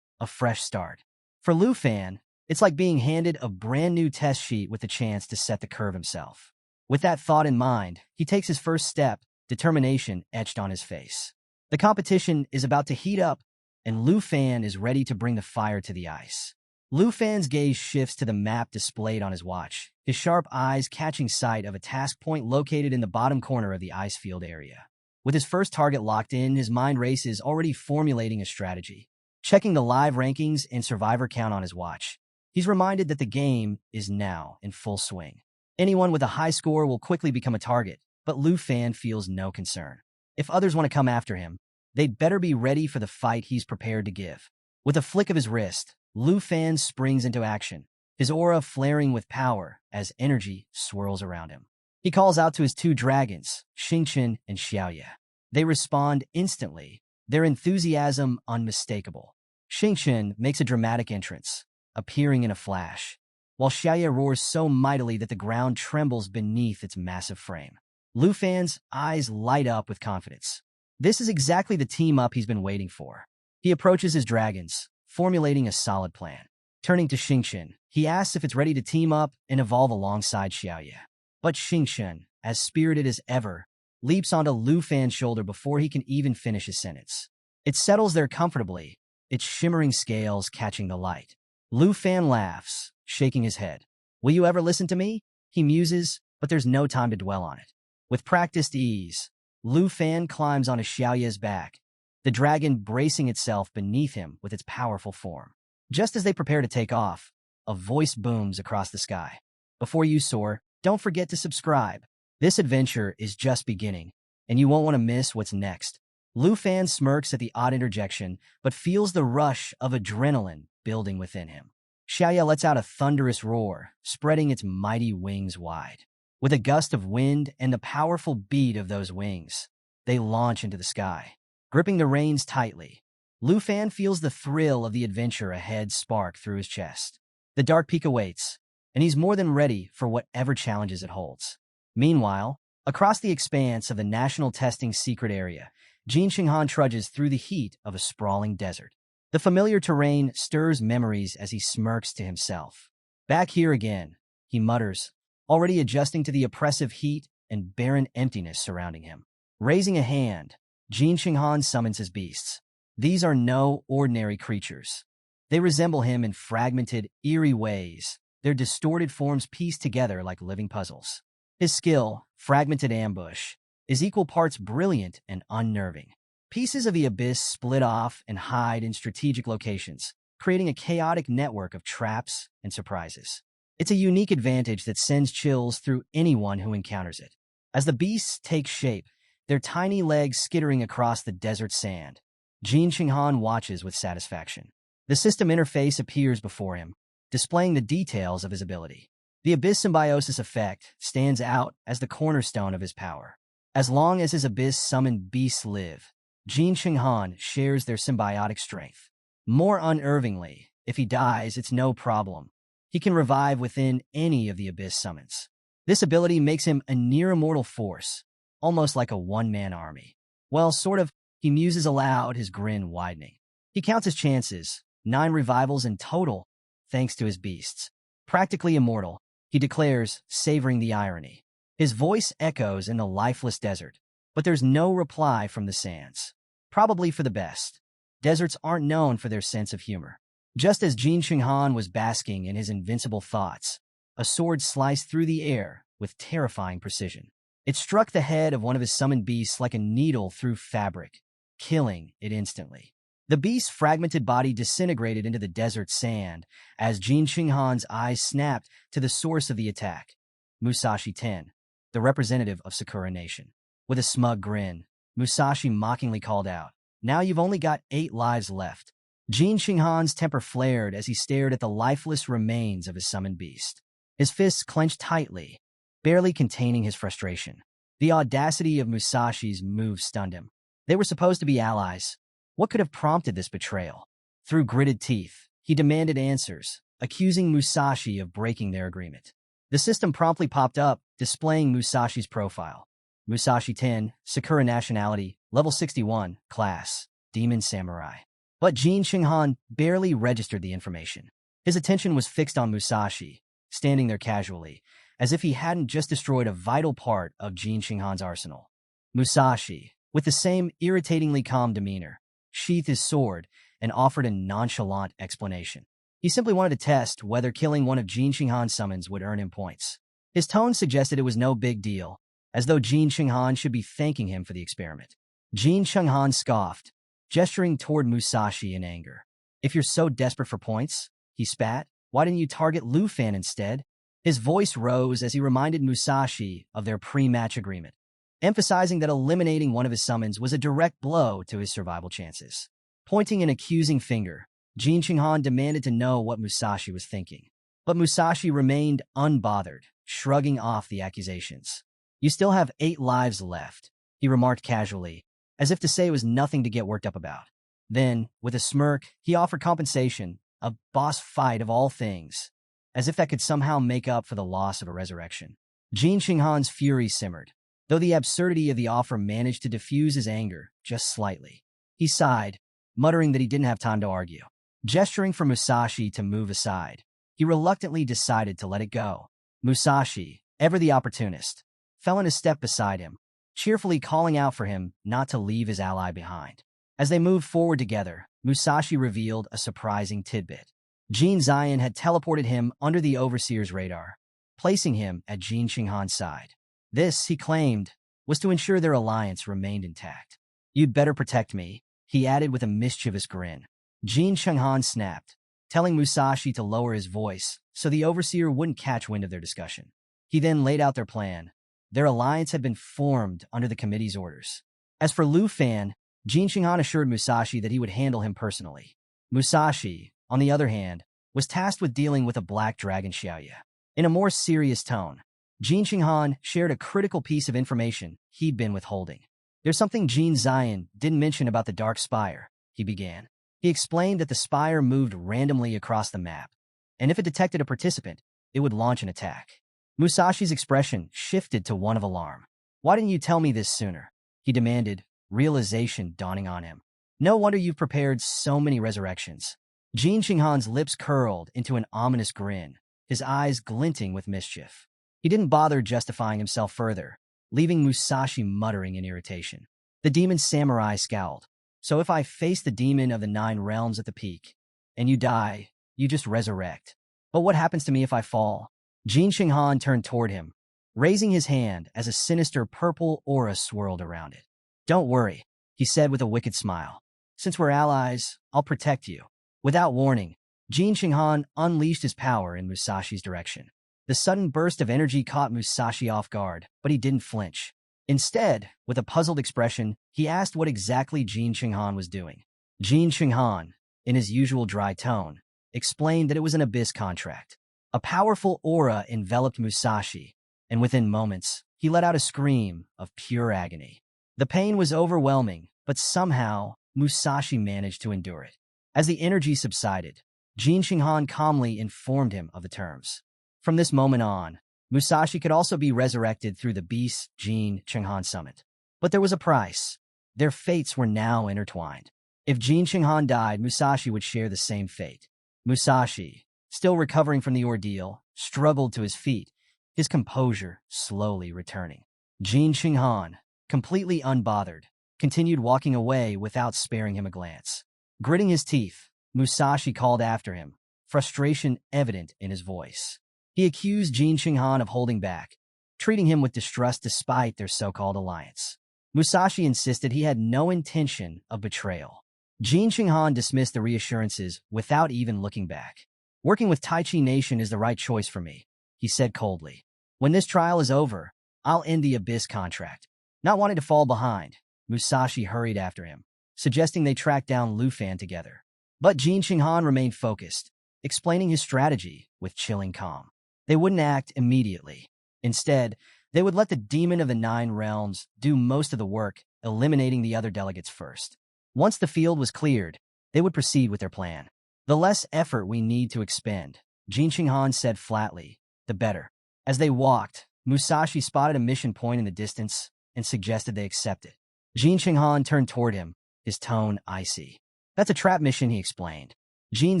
a fresh start. For Lu Fan, it's like being handed a brand new test sheet with the chance to set the curve himself. With that thought in mind, he takes his first step, determination etched on his face. The competition is about to heat up, and Lu Fan is ready to bring the fire to the ice. Lu Fan's gaze shifts to the map displayed on his watch, his sharp eyes catching sight of a task point located in the bottom corner of the ice field area. With his first target locked in, his mind races, already formulating a strategy. Checking the live rankings and survivor count on his watch, he's reminded that the game is now in full swing. Anyone with a high score will quickly become a target, but Lu Fan feels no concern. If others want to come after him, they'd better be ready for the fight he's prepared to give. With a flick of his wrist, Lu Fan springs into action, his aura flaring with power as energy swirls around him. He calls out to his two dragons, Xingqian and Xiaoye. They respond instantly, their enthusiasm unmistakable. Xingqian makes a dramatic entrance, appearing in a flash, while Xiaoye roars so mightily that the ground trembles beneath its massive frame. Lu Fan's eyes light up with confidence. This is exactly the team-up he's been waiting for. He approaches his dragons, formulating a solid plan. Turning to Xingqian, he asks if it's ready to team up and evolve alongside Xiaoye. But Xingqian, as spirited as ever, leaps onto Lu Fan's shoulder before he can even finish his sentence. It settles there comfortably, its shimmering scales catching the light. Lu Fan laughs, shaking his head. "Will you ever listen to me?" He muses, but there's no time to dwell on it. With practiced ease, Lu Fan climbs onto Xiaoye's back, the dragon bracing itself beneath him with its powerful form. Just as they prepare to take off, a voice booms across the sky. "Before you soar, don't forget to subscribe. This adventure is just beginning, and you won't want to miss what's next." Lu Fan smirks at the odd interjection, but feels the rush of adrenaline building within him. Xiaoye lets out a thunderous roar, spreading its mighty wings wide. With a gust of wind and the powerful beat of those wings, they launch into the sky. Gripping the reins tightly, Lu Fan feels the thrill of the adventure ahead spark through his chest. The dark peak awaits, and he's more than ready for whatever challenges it holds. Meanwhile, across the expanse of the National Testing Secret Area, Jin Xinghan trudges through the heat of a sprawling desert. The familiar terrain stirs memories as he smirks to himself. "Back here again," he mutters, already adjusting to the oppressive heat and barren emptiness surrounding him. Raising a hand, Jin Xinghan summons his beasts. These are no ordinary creatures. They resemble him in fragmented, eerie ways, their distorted forms pieced together like living puzzles. His skill, Fragmented Ambush, is equal parts brilliant and unnerving. Pieces of the abyss split off and hide in strategic locations, creating a chaotic network of traps and surprises. It's a unique advantage that sends chills through anyone who encounters it. As the beasts take shape, their tiny legs skittering across the desert sand, Jin Xinghan watches with satisfaction. The system interface appears before him, displaying the details of his ability. The Abyss Symbiosis effect stands out as the cornerstone of his power. As long as his Abyss-summoned beasts live, Jin Xinghan shares their symbiotic strength. More unnervingly, if he dies, it's no problem. He can revive within any of the Abyss summons. This ability makes him a near-immortal force, almost like a one-man army. Well, sort of, he muses aloud, his grin widening. He counts his chances, 9 revivals in total, thanks to his beasts. Practically immortal, he declares, savoring the irony. His voice echoes in the lifeless desert, but there's no reply from the sands. Probably for the best. Deserts aren't known for their sense of humor. Just as Jin Xinghan was basking in his invincible thoughts, a sword sliced through the air with terrifying precision. It struck the head of one of his summoned beasts like a needle through fabric, killing it instantly. The beast's fragmented body disintegrated into the desert sand as Jin Xinghan's eyes snapped to the source of the attack, Musashi 10, the representative of Sakura Nation. With a smug grin, Musashi mockingly called out, "Now you've only got 8 lives left." Jin Xinghan's temper flared as he stared at the lifeless remains of his summoned beast. His fists clenched tightly, barely containing his frustration. The audacity of Musashi's move stunned him. They were supposed to be allies. What could have prompted this betrayal? Through gritted teeth, he demanded answers, accusing Musashi of breaking their agreement. The system promptly popped up, displaying Musashi's profile. Musashi 10, Sakura nationality, level 61, class, Demon Samurai. But Jin Shinghan barely registered the information. His attention was fixed on Musashi, standing there casually, as if he hadn't just destroyed a vital part of Jin Shinghan's arsenal. Musashi, with the same irritatingly calm demeanor, sheathed his sword and offered a nonchalant explanation. He simply wanted to test whether killing one of Jin Shinghan's summons would earn him points. His tone suggested it was no big deal, as though Jin Shinghan should be thanking him for the experiment. Jin Shinghan scoffed, gesturing toward Musashi in anger. "If you're so desperate for points," he spat, "why didn't you target Lu Fan instead?" His voice rose as he reminded Musashi of their pre-match agreement, emphasizing that eliminating one of his summons was a direct blow to his survival chances. Pointing an accusing finger, Jin Shinghan demanded to know what Musashi was thinking. But Musashi remained unbothered, shrugging off the accusations. "You still have 8 lives left," he remarked casually, as if to say it was nothing to get worked up about. Then, with a smirk, he offered compensation, a boss fight of all things, as if that could somehow make up for the loss of a resurrection. Jin Shinghan's fury simmered, though the absurdity of the offer managed to diffuse his anger just slightly. He sighed, muttering that he didn't have time to argue. Gesturing for Musashi to move aside, he reluctantly decided to let it go. Musashi, ever the opportunist, fell in a step beside him, cheerfully calling out for him not to leave his ally behind. As they moved forward together, Musashi revealed a surprising tidbit. Jin Zion had teleported him under the Overseer's radar, placing him at Jin Shinghan's side. This, he claimed, was to ensure their alliance remained intact. "You'd better protect me," he added with a mischievous grin. Jin Shinghan snapped, telling Musashi to lower his voice so the Overseer wouldn't catch wind of their discussion. He then laid out their plan. Their alliance had been formed under the committee's orders. As for Lu Fan, Jin Shinghan assured Musashi that he would handle him personally. Musashi, on the other hand, was tasked with dealing with a black dragon Xiaoya. In a more serious tone, Jin Shinghan shared a critical piece of information he'd been withholding. "There's something Jin Zion didn't mention about the Dark Spire," he began. He explained that the spire moved randomly across the map, and if it detected a participant, it would launch an attack. Musashi's expression shifted to one of alarm. "Why didn't you tell me this sooner?" he demanded, realization dawning on him. "No wonder you've prepared so many resurrections." Jin Shinghan's lips curled into an ominous grin, his eyes glinting with mischief. He didn't bother justifying himself further, leaving Musashi muttering in irritation. The demon samurai scowled. "So if I face the demon of the 9 realms at the peak, and you die, you just resurrect. But what happens to me if I fall?" Jin Shinghan turned toward him, raising his hand as a sinister purple aura swirled around it. "Don't worry," he said with a wicked smile. "Since we're allies, I'll protect you." Without warning, Jin Shinghan unleashed his power in Musashi's direction. The sudden burst of energy caught Musashi off guard, but he didn't flinch. Instead, with a puzzled expression, he asked what exactly Jin Shinghan was doing. Jin Shinghan, in his usual dry tone, explained that it was an abyss contract. A powerful aura enveloped Musashi, and within moments, he let out a scream of pure agony. The pain was overwhelming, but somehow, Musashi managed to endure it. As the energy subsided, Jin Shinghan calmly informed him of the terms. From this moment on, Musashi could also be resurrected through the Beast Jin Shinghan summit. But there was a price. Their fates were now intertwined. If Jin Shinghan died, Musashi would share the same fate. Musashi, still recovering from the ordeal, struggled to his feet, his composure slowly returning. Jin Shinghan, completely unbothered, continued walking away without sparing him a glance. Gritting his teeth, Musashi called after him, frustration evident in his voice. He accused Jin Shinghan of holding back, treating him with distrust despite their so-called alliance. Musashi insisted he had no intention of betrayal. Jin Shinghan dismissed the reassurances without even looking back. "Working with Taichi Nation is the right choice for me," he said coldly. "When this trial is over, I'll end the Abyss contract." Not wanting to fall behind, Musashi hurried after him, suggesting they track down Lu Fan together. But Jin Shinghan remained focused, explaining his strategy with chilling calm. They wouldn't act immediately. Instead, they would let the demon of the 9 realms do most of the work, eliminating the other delegates first. Once the field was cleared, they would proceed with their plan. "The less effort we need to expend," Jin Shinghan said flatly, "the better." As they walked, Musashi spotted a mission point in the distance and suggested they accept it. Jin Qinghan turned toward him, his tone icy. That's a trap mission, he explained. Jin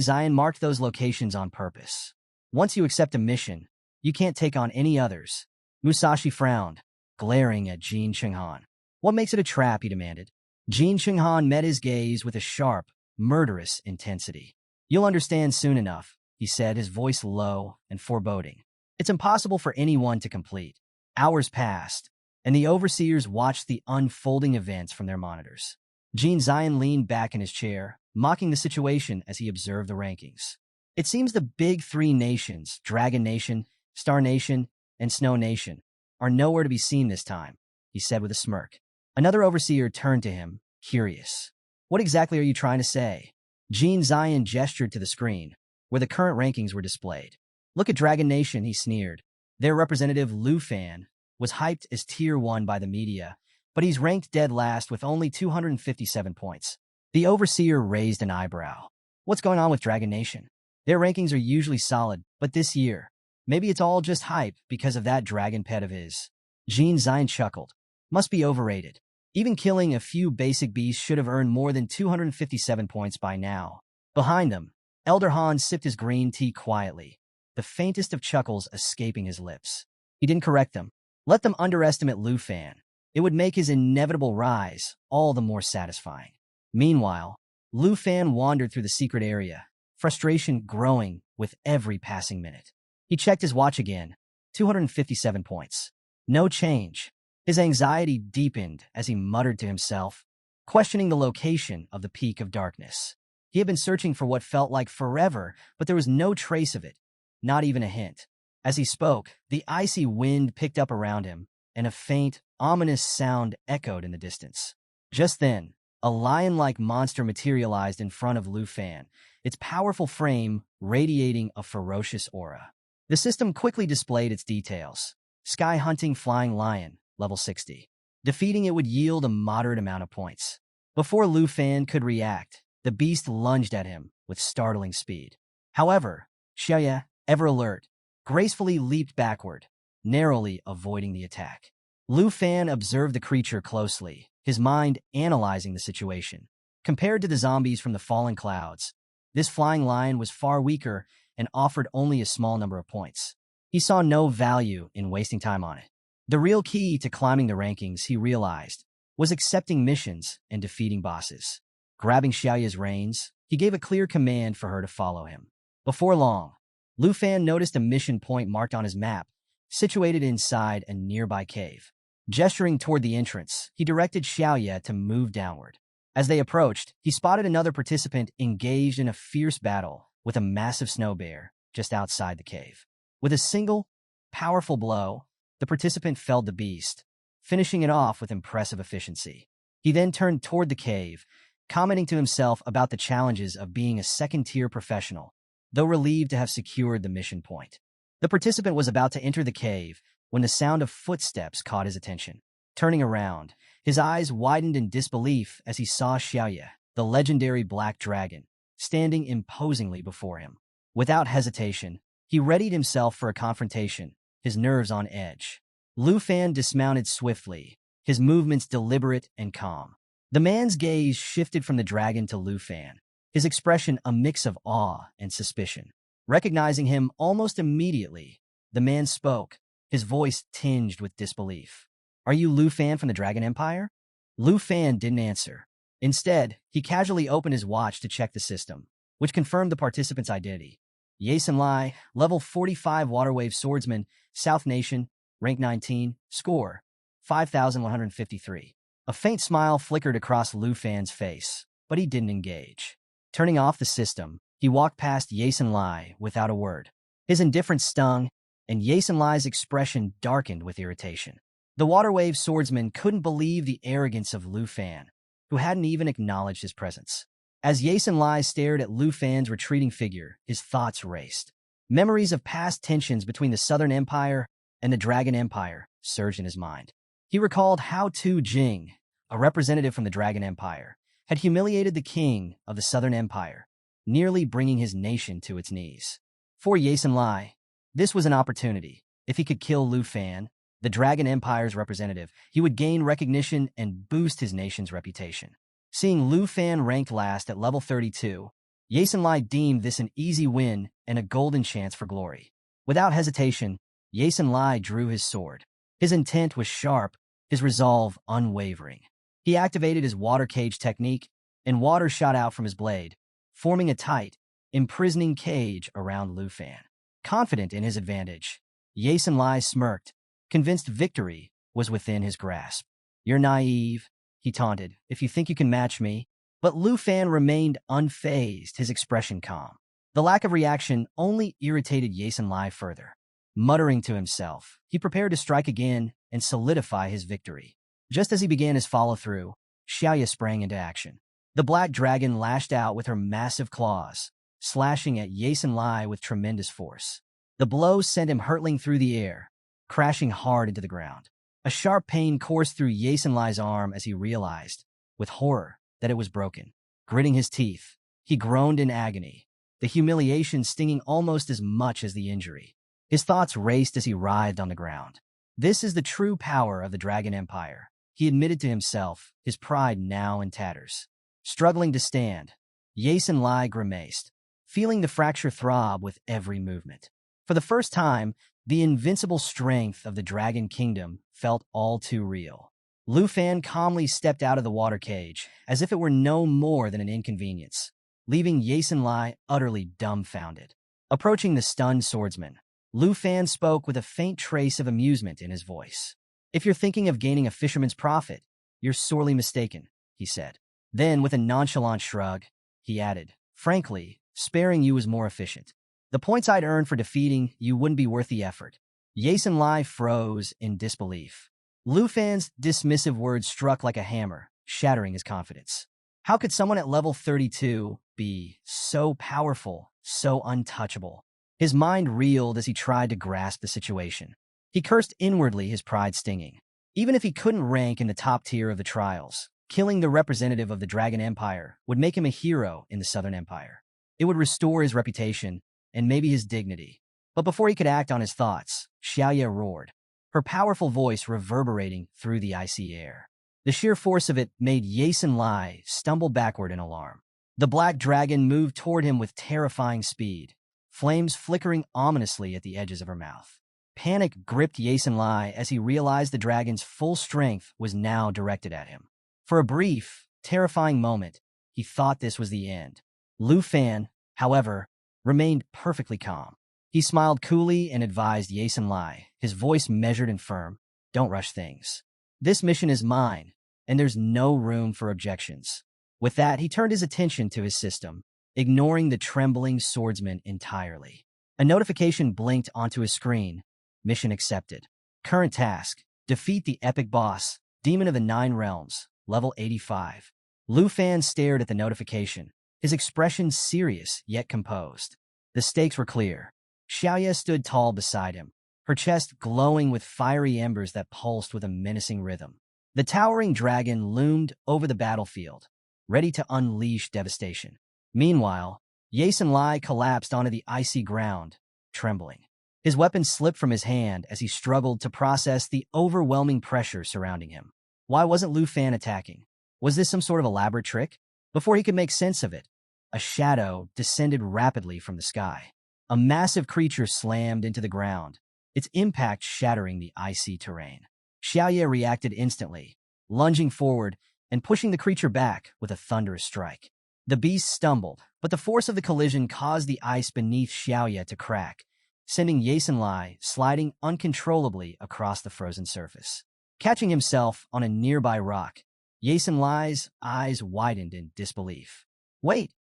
Zion marked those locations on purpose. Once you accept a mission, you can't take on any others. Musashi frowned, glaring at Jin Qinghan. What makes it a trap, he demanded. Jin Qinghan met his gaze with a sharp, murderous intensity. You'll understand soon enough, he said, his voice low and foreboding. It's impossible for anyone to complete. Hours passed, and the overseers watched the unfolding events from their monitors. Jin Zion leaned back in his chair, mocking the situation as he observed the rankings. It seems the big three nations, Dragon Nation, Star Nation, and Snow Nation, are nowhere to be seen this time, he said with a smirk. Another overseer turned to him, curious. What exactly are you trying to say? Jin Zion gestured to the screen, where the current rankings were displayed. Look at Dragon Nation, he sneered. Their representative, Lu Fan, was hyped as Tier 1 by the media, but he's ranked dead last with only 257 points. The overseer raised an eyebrow. What's going on with Dragon Nation? Their rankings are usually solid, but this year, maybe it's all just hype because of that dragon pet of his. Jin Zion chuckled. Must be overrated. Even killing a few basic beasts should have earned more than 257 points by now. Behind them, Elder Han sipped his green tea quietly, the faintest of chuckles escaping his lips. He didn't correct them. Let them underestimate Lu Fan. It would make his inevitable rise all the more satisfying. Meanwhile, Lu Fan wandered through the secret area, frustration growing with every passing minute. He checked his watch again, 257 points. No change. His anxiety deepened as he muttered to himself, questioning the location of the peak of darkness. He had been searching for what felt like forever, but there was no trace of it, not even a hint. As he spoke, the icy wind picked up around him, and a faint, ominous sound echoed in the distance. Just then, a lion-like monster materialized in front of Lu Fan, its powerful frame radiating a ferocious aura. The system quickly displayed its details. Sky Hunting Flying Lion, level 60. Defeating it would yield a moderate amount of points. Before Lu Fan could react, the beast lunged at him with startling speed. However, Xiaoya, ever alert, gracefully leaped backward, narrowly avoiding the attack. Lu Fan observed the creature closely, his mind analyzing the situation. Compared to the zombies from the fallen clouds, this flying lion was far weaker and offered only a small number of points. He saw no value in wasting time on it. The real key to climbing the rankings, he realized, was accepting missions and defeating bosses. Grabbing Xiaoya's reins, he gave a clear command for her to follow him. Before long, Lu Fan noticed a mission point marked on his map, situated inside a nearby cave. Gesturing toward the entrance, he directed Xiaoya to move downward. As they approached, he spotted another participant engaged in a fierce battle with a massive snow bear just outside the cave. With a single, powerful blow, the participant felled the beast, finishing it off with impressive efficiency. He then turned toward the cave, commenting to himself about the challenges of being a second-tier professional, though relieved to have secured the mission point. The participant was about to enter the cave when the sound of footsteps caught his attention. Turning around, his eyes widened in disbelief as he saw Xiaoya, the legendary black dragon, standing imposingly before him. Without hesitation, he readied himself for a confrontation, his nerves on edge. Lu Fan dismounted swiftly, his movements deliberate and calm. The man's gaze shifted from the dragon to Lu Fan, his expression a mix of awe and suspicion. Recognizing him almost immediately, the man spoke, his voice tinged with disbelief. "Are you Lu Fan from the Dragon Empire?" Lu Fan didn't answer. Instead, he casually opened his watch to check the system, which confirmed the participant's identity. Yasen Lai, level 45 Waterwave Swordsman, South Nation, rank 19, score 5,153. A faint smile flickered across Lu Fan's face, but he didn't engage. Turning off the system, he walked past Yasen Lai without a word. His indifference stung, and Yasen Lai's expression darkened with irritation. The Waterwave Swordsman couldn't believe the arrogance of Lu Fan, who hadn't even acknowledged his presence. As Yasen Lai stared at Lu Fan's retreating figure, his thoughts raced. Memories of past tensions between the Southern Empire and the Dragon Empire surged in his mind. He recalled how Tu Jing, a representative from the Dragon Empire, had humiliated the king of the Southern Empire, nearly bringing his nation to its knees. For Yasen Lai, this was an opportunity, If he could kill Lu Fan, the Dragon Empire's representative, he would gain recognition and boost his nation's reputation. Seeing Lu Fan ranked last at level 32, Yasin Lai deemed this an easy win and a golden chance for glory. Without hesitation, Yasin Lai drew his sword. His intent was sharp, his resolve unwavering. He activated his water cage technique, and water shot out from his blade, forming a tight, imprisoning cage around Lu Fan. Confident in his advantage, Yasin Lai smirked, convinced victory was within his grasp. "You're naive," he taunted, "if you think you can match me." But Lu Fan remained unfazed, his expression calm. The lack of reaction only irritated Yasin Lai further. Muttering to himself, he prepared to strike again and solidify his victory. Just as he began his follow-through, Xiaoya sprang into action. The black dragon lashed out with her massive claws, slashing at Yasin Lai with tremendous force. The blow sent him hurtling through the air, crashing hard into the ground. A sharp pain coursed through Yasin Lai's arm as he realized, with horror, that it was broken. Gritting his teeth, he groaned in agony, the humiliation stinging almost as much as the injury. His thoughts raced as he writhed on the ground. This is the true power of the Dragon Empire, he admitted to himself, his pride now in tatters. Struggling to stand, Yasin Lai grimaced, feeling the fracture throb with every movement. For the first time, the invincible strength of the Dragon Kingdom felt all too real. Lu Fan calmly stepped out of the water cage, as if it were no more than an inconvenience, leaving Yasin Lai utterly dumbfounded. Approaching the stunned swordsman, Lu Fan spoke with a faint trace of amusement in his voice. "If you're thinking of gaining a fisherman's profit, you're sorely mistaken," he said. Then, with a nonchalant shrug, he added, "Frankly, sparing you is more efficient. The points I'd earn for defeating you wouldn't be worth the effort." Yasin Lai froze in disbelief. Lu Fan's dismissive words struck like a hammer, shattering his confidence. How could someone at level 32 be so powerful, so untouchable? His mind reeled as he tried to grasp the situation. He cursed inwardly, his pride stinging. Even if he couldn't rank in the top tier of the trials, killing the representative of the Dragon Empire would make him a hero in the Southern Empire. It would restore his reputation and maybe his dignity. But before he could act on his thoughts, Xiaoya roared, her powerful voice reverberating through the icy air. The sheer force of it made Yasin Lai stumble backward in alarm. The black dragon moved toward him with terrifying speed, flames flickering ominously at the edges of her mouth. Panic gripped Yasin Lai as he realized the dragon's full strength was now directed at him. For a brief, terrifying moment, he thought this was the end. Lu Fan, however, remained perfectly calm. He smiled coolly and advised Yasin Lai, his voice measured and firm, "Don't rush things. This mission is mine, and there's no room for objections." With that, he turned his attention to his system, ignoring the trembling swordsman entirely. A notification blinked onto his screen. "Mission accepted. Current task, defeat the epic boss, Demon of the Nine Realms, level 85. Lu Fan stared at the notification, his expression serious yet composed. The stakes were clear. Xiaoya stood tall beside him, her chest glowing with fiery embers that pulsed with a menacing rhythm. The towering dragon loomed over the battlefield, ready to unleash devastation. Meanwhile, Yasin Lai collapsed onto the icy ground, trembling. His weapon slipped from his hand as he struggled to process the overwhelming pressure surrounding him. Why wasn't Lu Fan attacking? Was this some sort of elaborate trick? Before he could make sense of it, a shadow descended rapidly from the sky. A massive creature slammed into the ground, its impact shattering the icy terrain. Xiaoya reacted instantly, lunging forward and pushing the creature back with a thunderous strike. The beast stumbled, but the force of the collision caused the ice beneath Xiaoya to crack, sending Yasin Lai sliding uncontrollably across the frozen surface. Catching himself on a nearby rock, Yasin Lai's eyes widened in disbelief. "Wait,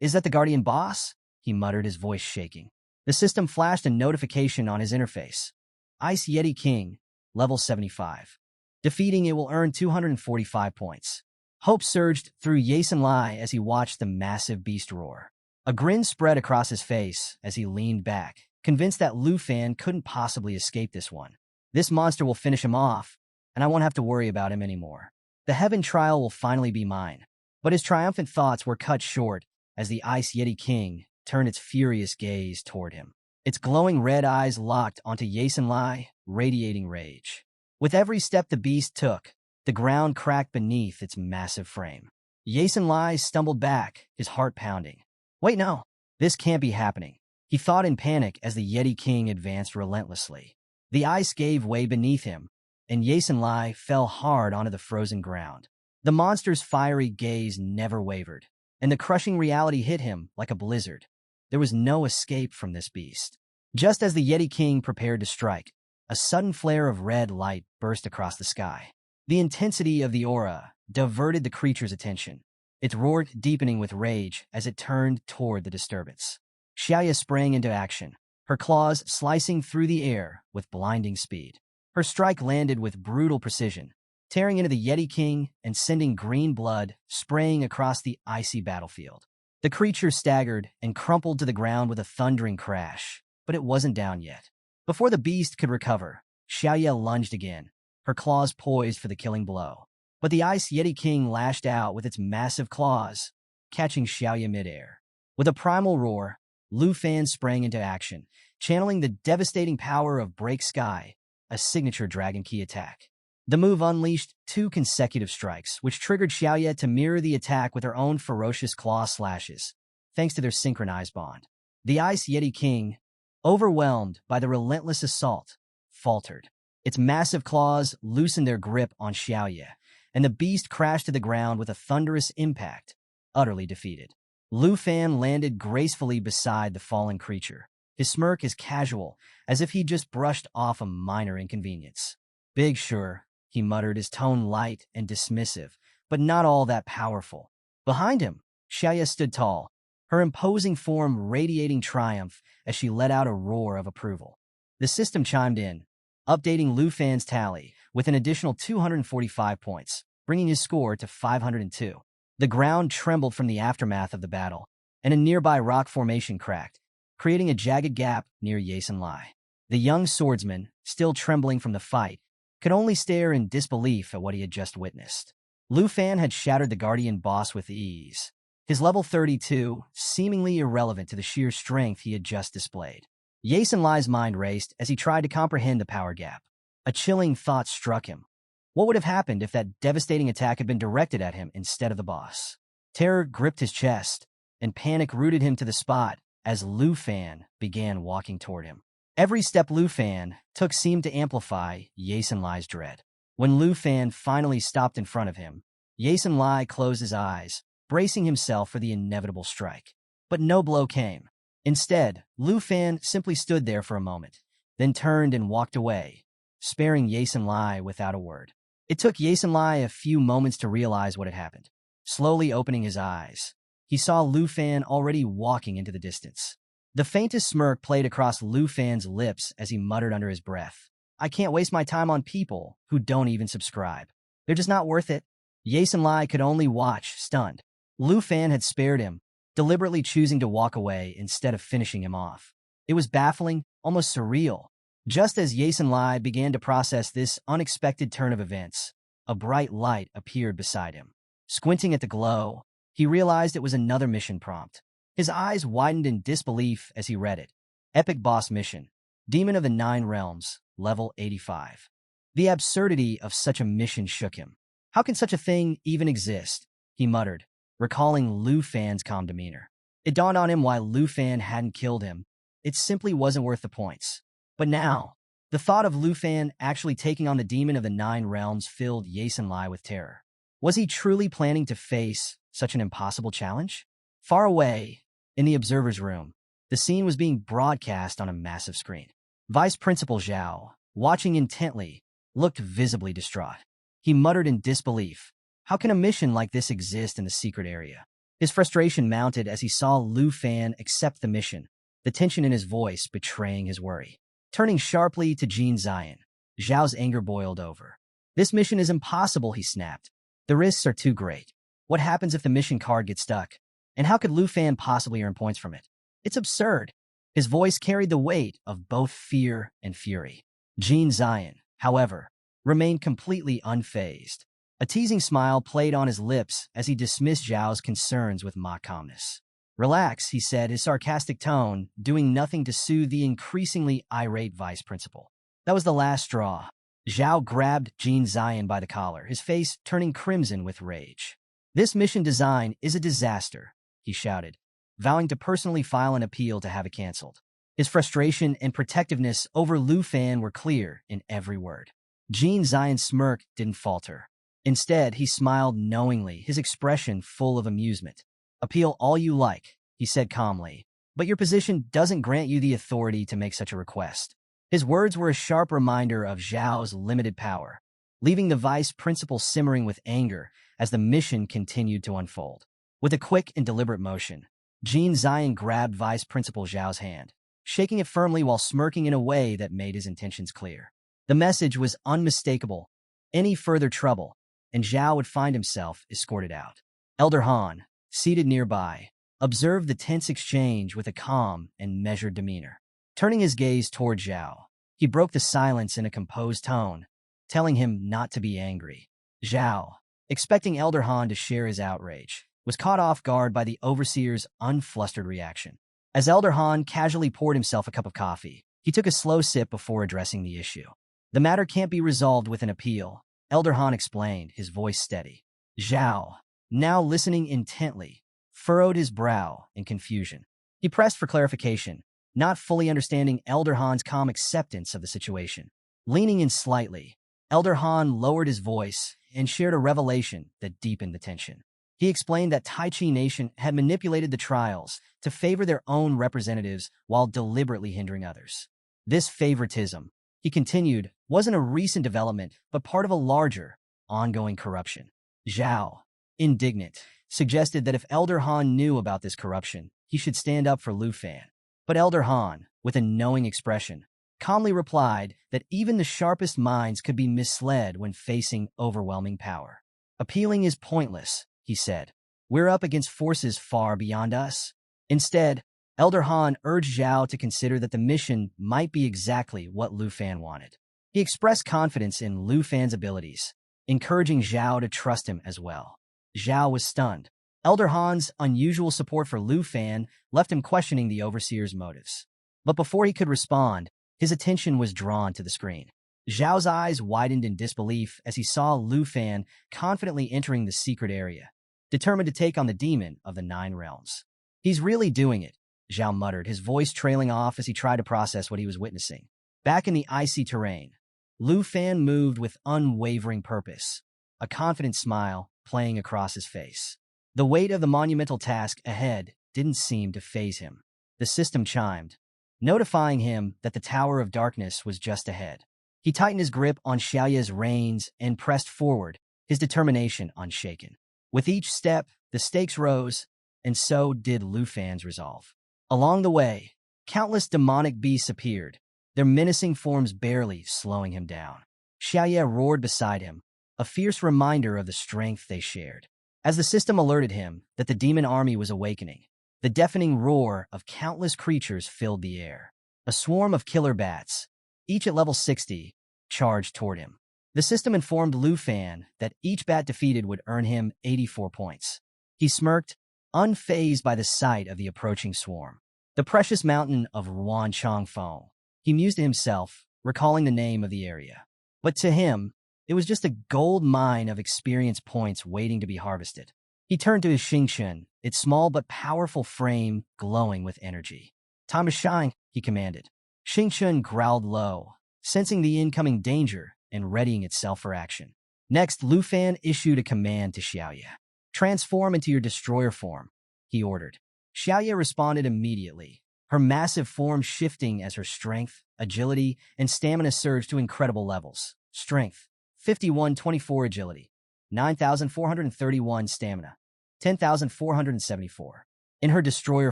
is that the Guardian boss?" he muttered, his voice shaking. The system flashed a notification on his interface. "Ice Yeti King, level 75. Defeating it will earn 245 points. Hope surged through Yasin Lai as he watched the massive beast roar. A grin spread across his face as he leaned back, convinced that Lu Fan couldn't possibly escape this one. This monster will finish him off, and I won't have to worry about him anymore. The heaven trial will finally be mine." But his triumphant thoughts were cut short as the Ice Yeti King turned its furious gaze toward him. its glowing red eyes locked onto Yasin Lai, radiating rage. With every step the beast took, the ground cracked beneath its massive frame. Yasin Lai stumbled back, his heart pounding. Wait, no, this can't be happening, he thought in panic as the Yeti King advanced relentlessly. The ice gave way beneath him, and Yasin Lai fell hard onto the frozen ground. The monster's fiery gaze never wavered, and the crushing reality hit him like a blizzard. There was no escape from this beast. Just as the Yeti King prepared to strike, a sudden flare of red light burst across the sky. The intensity of the aura diverted the creature's attention. It roared, deepening with rage as it turned toward the disturbance. Xiaoya sprang into action, her claws slicing through the air with blinding speed. Her strike landed with brutal precision, tearing into the Yeti King and sending green blood spraying across the icy battlefield. The creature staggered and crumpled to the ground with a thundering crash, but it wasn't down yet. Before the beast could recover, Xiaoya lunged again, her claws poised for the killing blow. But the Ice Yeti King lashed out with its massive claws, catching Xiaoya midair. With a primal roar, Lu Fan sprang into action, channeling the devastating power of Break Sky, a signature Dragon Key attack. The move unleashed 2 consecutive strikes, which triggered Xiaoya to mirror the attack with her own ferocious claw slashes, thanks to their synchronized bond. The Ice Yeti King, overwhelmed by the relentless assault, faltered. Its massive claws loosened their grip on Xiaoya, and the beast crashed to the ground with a thunderous impact, utterly defeated. Lu Fan landed gracefully beside the fallen creature, his smirk as casual as if he'd just brushed off a minor inconvenience. Big sure, he muttered, his tone light and dismissive, but not all that powerful. Behind him, Xiaoya stood tall, her imposing form radiating triumph as she let out a roar of approval. The system chimed in, updating Lu Fan's tally with an additional 245 points, bringing his score to 502. The ground trembled from the aftermath of the battle, and a nearby rock formation cracked, creating a jagged gap near Yasin Lai. The young swordsman, still trembling from the fight, could only stare in disbelief at what he had just witnessed. Lu Fan had shattered the Guardian boss with ease, his level 32 seemingly irrelevant to the sheer strength he had just displayed. Yasin Lai's mind raced as he tried to comprehend the power gap. A chilling thought struck him. What would have happened if that devastating attack had been directed at him instead of the boss? Terror gripped his chest, and panic rooted him to the spot as Lu Fan began walking toward him. Every step Lu Fan took seemed to amplify Yasin Lai's dread. When Lu Fan finally stopped in front of him, Yasin Lai closed his eyes, bracing himself for the inevitable strike. But no blow came. Instead, Lu Fan simply stood there for a moment, then turned and walked away, sparing Yasin Lai without a word. It took Yasin Lai a few moments to realize what had happened. Slowly opening his eyes, he saw Lu Fan already walking into the distance. The faintest smirk played across Lu Fan's lips as he muttered under his breath, "I can't waste my time on people who don't even subscribe. They're just not worth it." Yasin Lai could only watch, stunned. Lu Fan had spared him, deliberately choosing to walk away instead of finishing him off. It was baffling, almost surreal. Just as Yasin Lai began to process this unexpected turn of events, a bright light appeared beside him. Squinting at the glow, he realized it was another mission prompt. His eyes widened in disbelief as he read it. Epic Boss Mission, Demon of the 9 Realms, Level 85. The absurdity of such a mission shook him. How can such a thing even exist? He muttered, recalling Lu Fan's calm demeanor. It dawned on him why Lu Fan hadn't killed him. It simply wasn't worth the points. But now, the thought of Lu Fan actually taking on the Demon of the 9 Realms filled Yasin Lai with terror. Was he truly planning to face such an impossible challenge? Far away, in the observer's room, the scene was being broadcast on a massive screen. Vice Principal Zhao, watching intently, looked visibly distraught. He muttered in disbelief, "How can a mission like this exist in the secret area?" His frustration mounted as he saw Lu Fan accept the mission, the tension in his voice betraying his worry. Turning sharply to Jean Zion, Zhao's anger boiled over. "This mission is impossible," he snapped. "The risks are too great. What happens if the mission card gets stuck? And how could Lu Fan possibly earn points from it? It's absurd." His voice carried the weight of both fear and fury. Jean Zion, however, remained completely unfazed. A teasing smile played on his lips as he dismissed Zhao's concerns with mock calmness. Relax, he said, his sarcastic tone doing nothing to soothe the increasingly irate vice principal. That was the last straw. Zhao grabbed Jean Zion by the collar, his face turning crimson with rage. This mission design is a disaster, he shouted, vowing to personally file an appeal to have it canceled. His frustration and protectiveness over Lu Fan were clear in every word. Jean Zion's smirk didn't falter. Instead, he smiled knowingly, his expression full of amusement. Appeal all you like, he said calmly, but your position doesn't grant you the authority to make such a request. His words were a sharp reminder of Zhao's limited power, leaving the vice principal simmering with anger as the mission continued to unfold. With a quick and deliberate motion, Jean Zion grabbed Vice Principal Zhao's hand, shaking it firmly while smirking in a way that made his intentions clear. The message was unmistakable. Any further trouble, and Zhao would find himself escorted out. Elder Han, seated nearby, observed the tense exchange with a calm and measured demeanor. Turning his gaze toward Zhao, he broke the silence in a composed tone, telling him not to be angry. Zhao, expecting Elder Han to share his outrage, was caught off guard by the overseer's unflustered reaction. As Elder Han casually poured himself a cup of coffee, he took a slow sip before addressing the issue. The matter can't be resolved with an appeal, Elder Han explained, his voice steady. Zhao, now listening intently, furrowed his brow in confusion. He pressed for clarification, not fully understanding Elder Han's calm acceptance of the situation. Leaning in slightly, Elder Han lowered his voice and shared a revelation that deepened the tension. He explained that Tai Chi Nation had manipulated the trials to favor their own representatives while deliberately hindering others. This favoritism, he continued, wasn't a recent development, but part of a larger, ongoing corruption. Zhao, indignant, suggested that if Elder Han knew about this corruption, he should stand up for Lu Fan. But Elder Han, with a knowing expression, calmly replied that even the sharpest minds could be misled when facing overwhelming power. Appealing is pointless, he said. We're up against forces far beyond us. Instead, Elder Han urged Zhao to consider that the mission might be exactly what Lu Fan wanted. He expressed confidence in Lu Fan's abilities, encouraging Zhao to trust him as well. Zhao was stunned. Elder Han's unusual support for Lu Fan left him questioning the overseer's motives. But before he could respond, his attention was drawn to the screen. Zhao's eyes widened in disbelief as he saw Lu Fan confidently entering the secret area, determined to take on the demon of the 9 realms. He's really doing it, Zhao muttered, his voice trailing off as he tried to process what he was witnessing. Back in the icy terrain, Lu Fan moved with unwavering purpose, a confident smile playing across his face. The weight of the monumental task ahead didn't seem to faze him. The system chimed, notifying him that the Tower of Darkness was just ahead. He tightened his grip on Xiaoya's reins and pressed forward, his determination unshaken. With each step, the stakes rose, and so did Lu Fan's resolve. Along the way, countless demonic beasts appeared, their menacing forms barely slowing him down. Xiaoya roared beside him, a fierce reminder of the strength they shared. As the system alerted him that the demon army was awakening, the deafening roar of countless creatures filled the air. A swarm of killer bats, each at level 60, charged toward him. The system informed Lu Fan that each bat defeated would earn him 84 points. He smirked, unfazed by the sight of the approaching swarm. The precious mountain of Ruan Changfeng, he mused to himself, recalling the name of the area. But to him, it was just a gold mine of experience points waiting to be harvested. He turned to his Xingchen, its small but powerful frame glowing with energy. Time to shine, he commanded. Xingchen growled low, sensing the incoming danger and readying itself for action. Next, Lu Fan issued a command to Xiaoya. Transform into your destroyer form, he ordered. Xiaoya responded immediately, her massive form shifting as her strength, agility, and stamina surged to incredible levels. Strength, 5124 agility, 9,431 stamina, 10,474. In her destroyer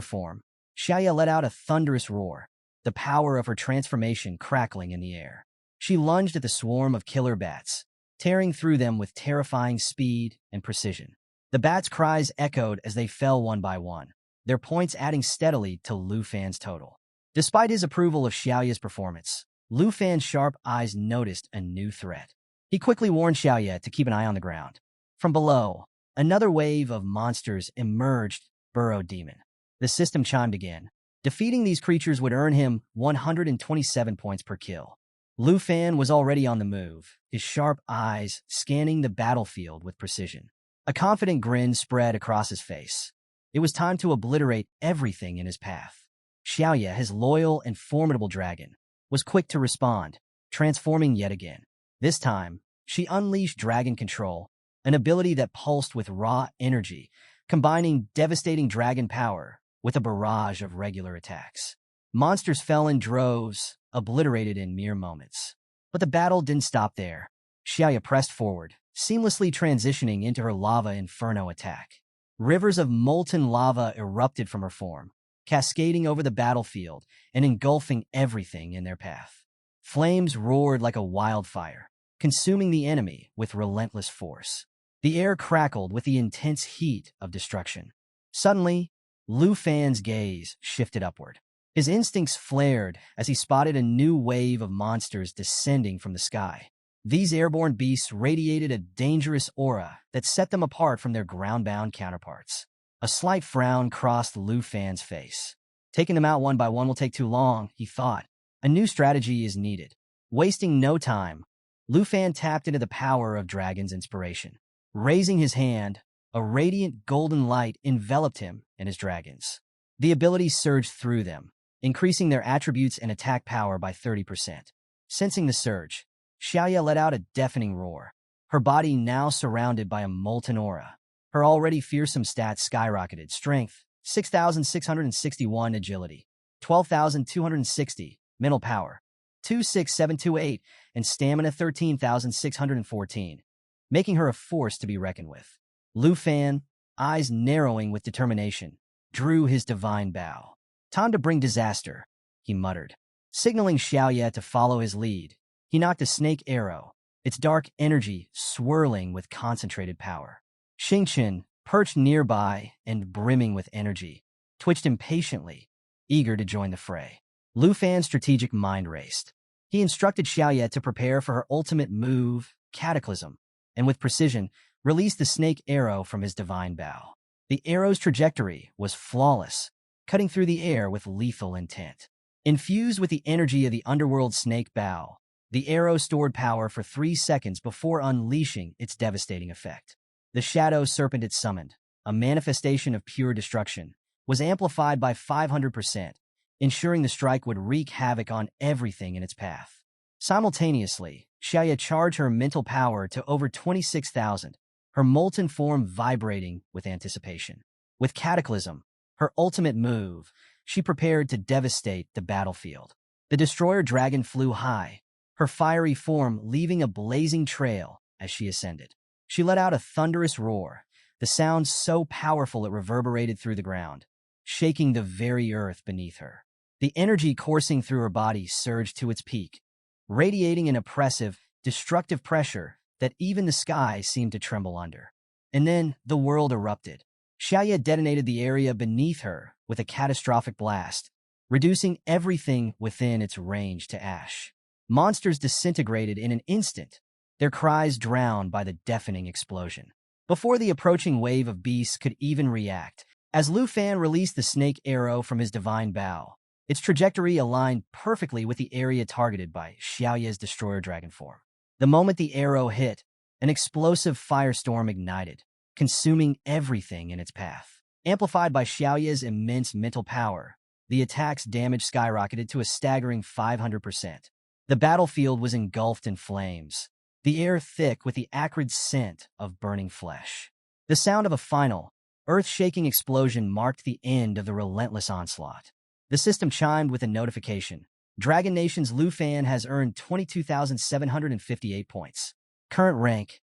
form, Xiaoya let out a thunderous roar, the power of her transformation crackling in the air. She lunged at the swarm of killer bats, tearing through them with terrifying speed and precision. The bats' cries echoed as they fell one by one, their points adding steadily to Lu Fan's total. Despite his approval of Xiaoya's performance, Lu Fan's sharp eyes noticed a new threat. He quickly warned Xiaoya to keep an eye on the ground. From below, another wave of monsters emerged, burrowed demon. The system chimed again. Defeating these creatures would earn him 127 points per kill. Lu Fan was already on the move, his sharp eyes scanning the battlefield with precision. A confident grin spread across his face. It was time to obliterate everything in his path. Xiaoye, his loyal and formidable dragon, was quick to respond, transforming yet again. This time, she unleashed Dragon Control, an ability that pulsed with raw energy, combining devastating dragon power with a barrage of regular attacks. Monsters fell in droves, obliterated in mere moments. But the battle didn't stop there. Xiaoye pressed forward, seamlessly transitioning into her lava inferno attack. Rivers of molten lava erupted from her form, cascading over the battlefield and engulfing everything in their path. Flames roared like a wildfire, consuming the enemy with relentless force. The air crackled with the intense heat of destruction. Suddenly, Lu Fan's gaze shifted upward. His instincts flared as he spotted a new wave of monsters descending from the sky. These airborne beasts radiated a dangerous aura that set them apart from their ground-bound counterparts. A slight frown crossed Lu Fan's face. Taking them out one by one will take too long, he thought. A new strategy is needed. Wasting no time, Lu Fan tapped into the power of Dragon's inspiration. Raising his hand, a radiant golden light enveloped him and his dragons. The ability surged through them, increasing their attributes and attack power by 30%. Sensing the surge, Xiaoye let out a deafening roar, her body now surrounded by a molten aura. Her already fearsome stats skyrocketed: strength, 6,661, agility, 12,260, mental power, 26728, and stamina 13,614, making her a force to be reckoned with. Lu Fan, eyes narrowing with determination, drew his divine bow. Time to bring disaster, he muttered. Signaling Xiaoye to follow his lead, he knocked a snake arrow, its dark energy swirling with concentrated power. Xingqian, perched nearby and brimming with energy, twitched impatiently, eager to join the fray. Lu Fan's strategic mind raced. He instructed Xiaoye to prepare for her ultimate move, Cataclysm, and with precision, released the snake arrow from his divine bow. The arrow's trajectory was flawless, cutting through the air with lethal intent. Infused with the energy of the underworld snake bow, the arrow stored power for 3 seconds before unleashing its devastating effect. The shadow serpent it summoned, a manifestation of pure destruction, was amplified by 500%, ensuring the strike would wreak havoc on everything in its path. Simultaneously, Xiaoye charged her mental power to over 26,000, her molten form vibrating with anticipation. With Cataclysm, her ultimate move, she prepared to devastate the battlefield. The destroyer dragon flew high, her fiery form leaving a blazing trail as she ascended. She let out a thunderous roar, the sound so powerful it reverberated through the ground, shaking the very earth beneath her. The energy coursing through her body surged to its peak, radiating an oppressive, destructive pressure that even the sky seemed to tremble under. And then the world erupted. Xiaoye detonated the area beneath her with a catastrophic blast, reducing everything within its range to ash. Monsters disintegrated in an instant, their cries drowned by the deafening explosion. Before the approaching wave of beasts could even react, as Lu Fan released the snake arrow from his divine bow, its trajectory aligned perfectly with the area targeted by Xiaoye's destroyer dragon form. The moment the arrow hit, an explosive firestorm ignited, consuming everything in its path. Amplified by Xiaoye's immense mental power, the attack's damage skyrocketed to a staggering 500%. The battlefield was engulfed in flames, the air thick with the acrid scent of burning flesh. The sound of a final, earth-shaking explosion marked the end of the relentless onslaught. The system chimed with a notification. Dragon Nation's Lu Fan has earned 22,758 points. Current rank,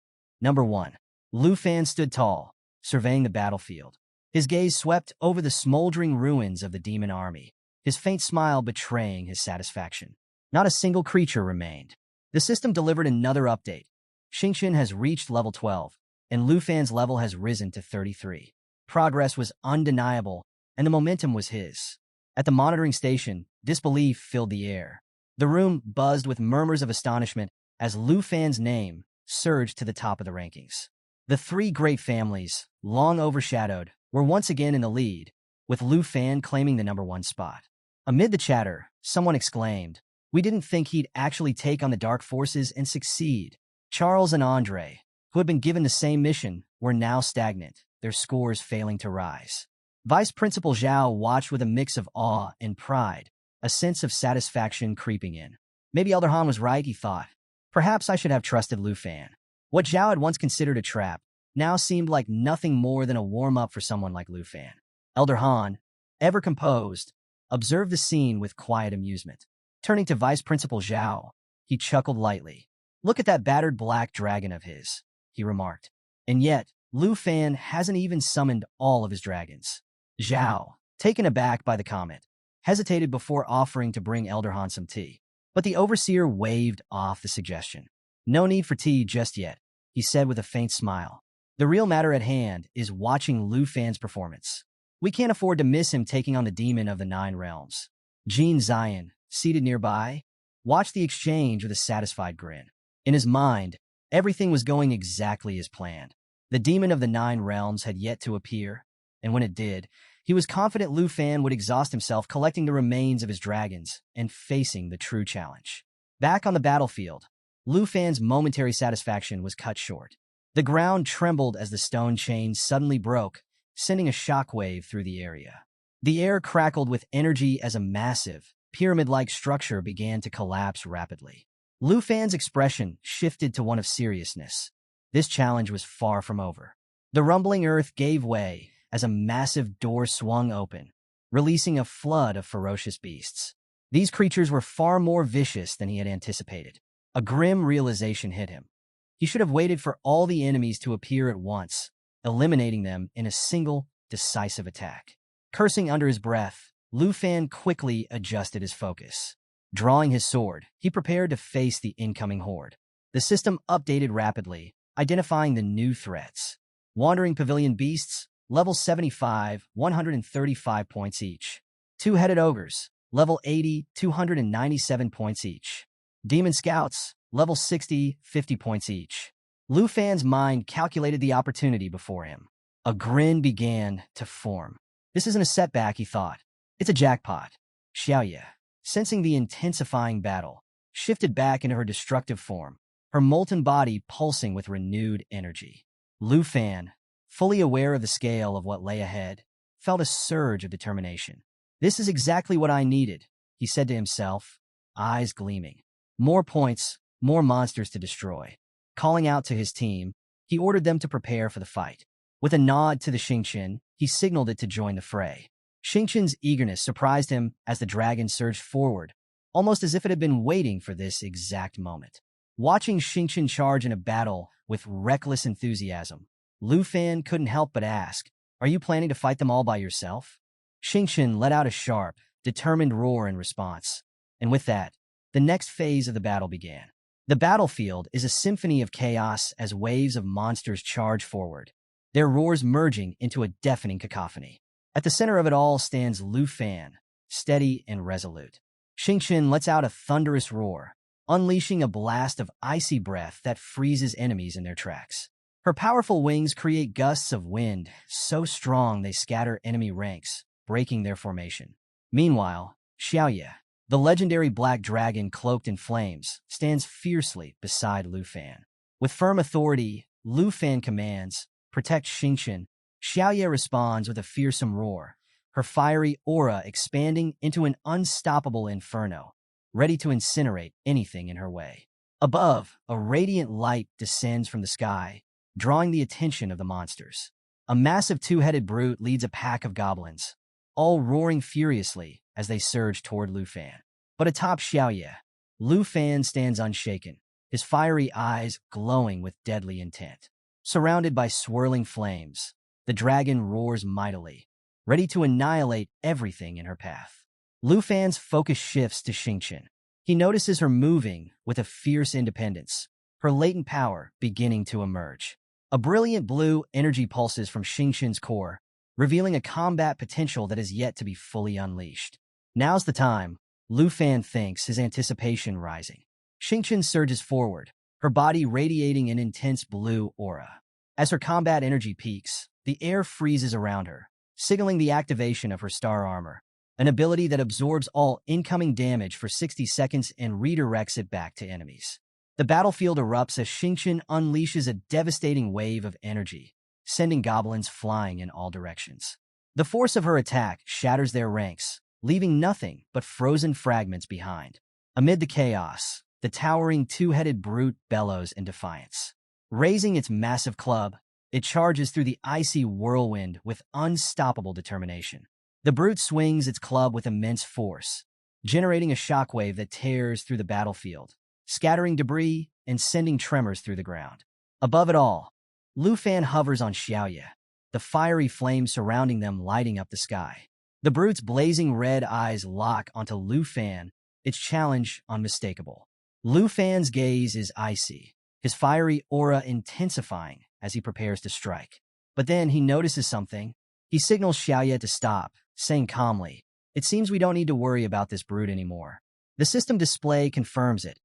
number 1. Lu Fan stood tall, surveying the battlefield. His gaze swept over the smoldering ruins of the demon army, his faint smile betraying his satisfaction. Not a single creature remained. The system delivered another update. Xingqian has reached level 12, and Lu Fan's level has risen to 33. Progress was undeniable, and the momentum was his. At the monitoring station, disbelief filled the air. The room buzzed with murmurs of astonishment as Lu Fan's name surged to the top of the rankings. The three great families, long overshadowed, were once again in the lead, with Lu Fan claiming the #1 spot. Amid the chatter, someone exclaimed, "We didn't think he'd actually take on the dark forces and succeed." Charles and Andre, who had been given the same mission, were now stagnant, their scores failing to rise. Vice Principal Zhao watched with a mix of awe and pride, a sense of satisfaction creeping in. Maybe Elder Han was right, he thought. Perhaps I should have trusted Lu Fan. What Zhao had once considered a trap now seemed like nothing more than a warm-up for someone like Lu Fan. Elder Han, ever composed, observed the scene with quiet amusement. Turning to Vice Principal Zhao, he chuckled lightly. "Look at that battered black dragon of his," he remarked. "And yet, Lu Fan hasn't even summoned all of his dragons." Zhao, taken aback by the comment, hesitated before offering to bring Elder Han some tea. But the overseer waved off the suggestion. "No need for tea just yet," he said with a faint smile. "The real matter at hand is watching Lu Fan's performance. We can't afford to miss him taking on the demon of the 9 realms." Jean Zion, seated nearby, watched the exchange with a satisfied grin. In his mind, everything was going exactly as planned. The demon of the 9 realms had yet to appear, and when it did, he was confident Lu Fan would exhaust himself collecting the remains of his dragons and facing the true challenge. Back on the battlefield, Lu Fan's momentary satisfaction was cut short. The ground trembled as the stone chain suddenly broke, sending a shockwave through the area. The air crackled with energy as a massive, pyramid-like structure began to collapse rapidly. Lu Fan's expression shifted to one of seriousness. This challenge was far from over. The rumbling earth gave way as a massive door swung open, releasing a flood of ferocious beasts. These creatures were far more vicious than he had anticipated. A grim realization hit him. He should have waited for all the enemies to appear at once, eliminating them in a single, decisive attack. Cursing under his breath, Lu Fan quickly adjusted his focus. Drawing his sword, he prepared to face the incoming horde. The system updated rapidly, identifying the new threats. Wandering pavilion beasts, level 75, 135 points each. Two-headed ogres, level 80, 297 points each. Demon scouts, level 60, 50 points each. Lu Fan's mind calculated the opportunity before him. A grin began to form. This isn't a setback, he thought. It's a jackpot. Xiaoye, sensing the intensifying battle, shifted back into her destructive form, her molten body pulsing with renewed energy. Lu Fan, fully aware of the scale of what lay ahead, felt a surge of determination. "This is exactly what I needed," he said to himself, eyes gleaming. More points, more monsters to destroy. Calling out to his team, he ordered them to prepare for the fight. With a nod to the Xingqian, he signaled it to join the fray. Xingqian's eagerness surprised him as the dragon surged forward, almost as if it had been waiting for this exact moment. Watching Xingqian charge in a battle with reckless enthusiasm, Lu Fan couldn't help but ask, "Are you planning to fight them all by yourself?" Xingqian let out a sharp, determined roar in response, and with that, the next phase of the battle began. The battlefield is a symphony of chaos as waves of monsters charge forward, their roars merging into a deafening cacophony. At the center of it all stands Lu Fan, steady and resolute. Xingqian lets out a thunderous roar, unleashing a blast of icy breath that freezes enemies in their tracks. Her powerful wings create gusts of wind, so strong they scatter enemy ranks, breaking their formation. Meanwhile, Xiaoye, the legendary black dragon cloaked in flames, stands fiercely beside Lu Fan. With firm authority, Lu Fan commands, "Protect Xingqian." Xiaoye responds with a fearsome roar, her fiery aura expanding into an unstoppable inferno, ready to incinerate anything in her way. Above, a radiant light descends from the sky, drawing the attention of the monsters. A massive two-headed brute leads a pack of goblins, all roaring furiously as they surge toward Lu Fan. But atop Xiaoye, Lu Fan stands unshaken, his fiery eyes glowing with deadly intent. Surrounded by swirling flames, the dragon roars mightily, ready to annihilate everything in her path. Lu Fan's focus shifts to Xingqian. He notices her moving with a fierce independence, her latent power beginning to emerge. A brilliant blue energy pulses from Xingqian's core, revealing a combat potential that is yet to be fully unleashed. Now's the time, Lu Fan thinks, his anticipation rising. Xingqian surges forward, her body radiating an intense blue aura. As her combat energy peaks, the air freezes around her, signaling the activation of her star armor, an ability that absorbs all incoming damage for 60 seconds and redirects it back to enemies. The battlefield erupts as Xingqian unleashes a devastating wave of energy, sending goblins flying in all directions. The force of her attack shatters their ranks, leaving nothing but frozen fragments behind. Amid the chaos, the towering two-headed brute bellows in defiance. Raising its massive club, it charges through the icy whirlwind with unstoppable determination. The brute swings its club with immense force, generating a shockwave that tears through the battlefield, scattering debris and sending tremors through the ground. Above it all, Lu Fan hovers on Xiaoye, the fiery flames surrounding them lighting up the sky. The brute's blazing red eyes lock onto Lu Fan, its challenge unmistakable. Lu Fan's gaze is icy, his fiery aura intensifying as he prepares to strike. But then he notices something. He signals Xiaoye to stop, saying calmly, "It seems we don't need to worry about this brute anymore." The system display confirms it.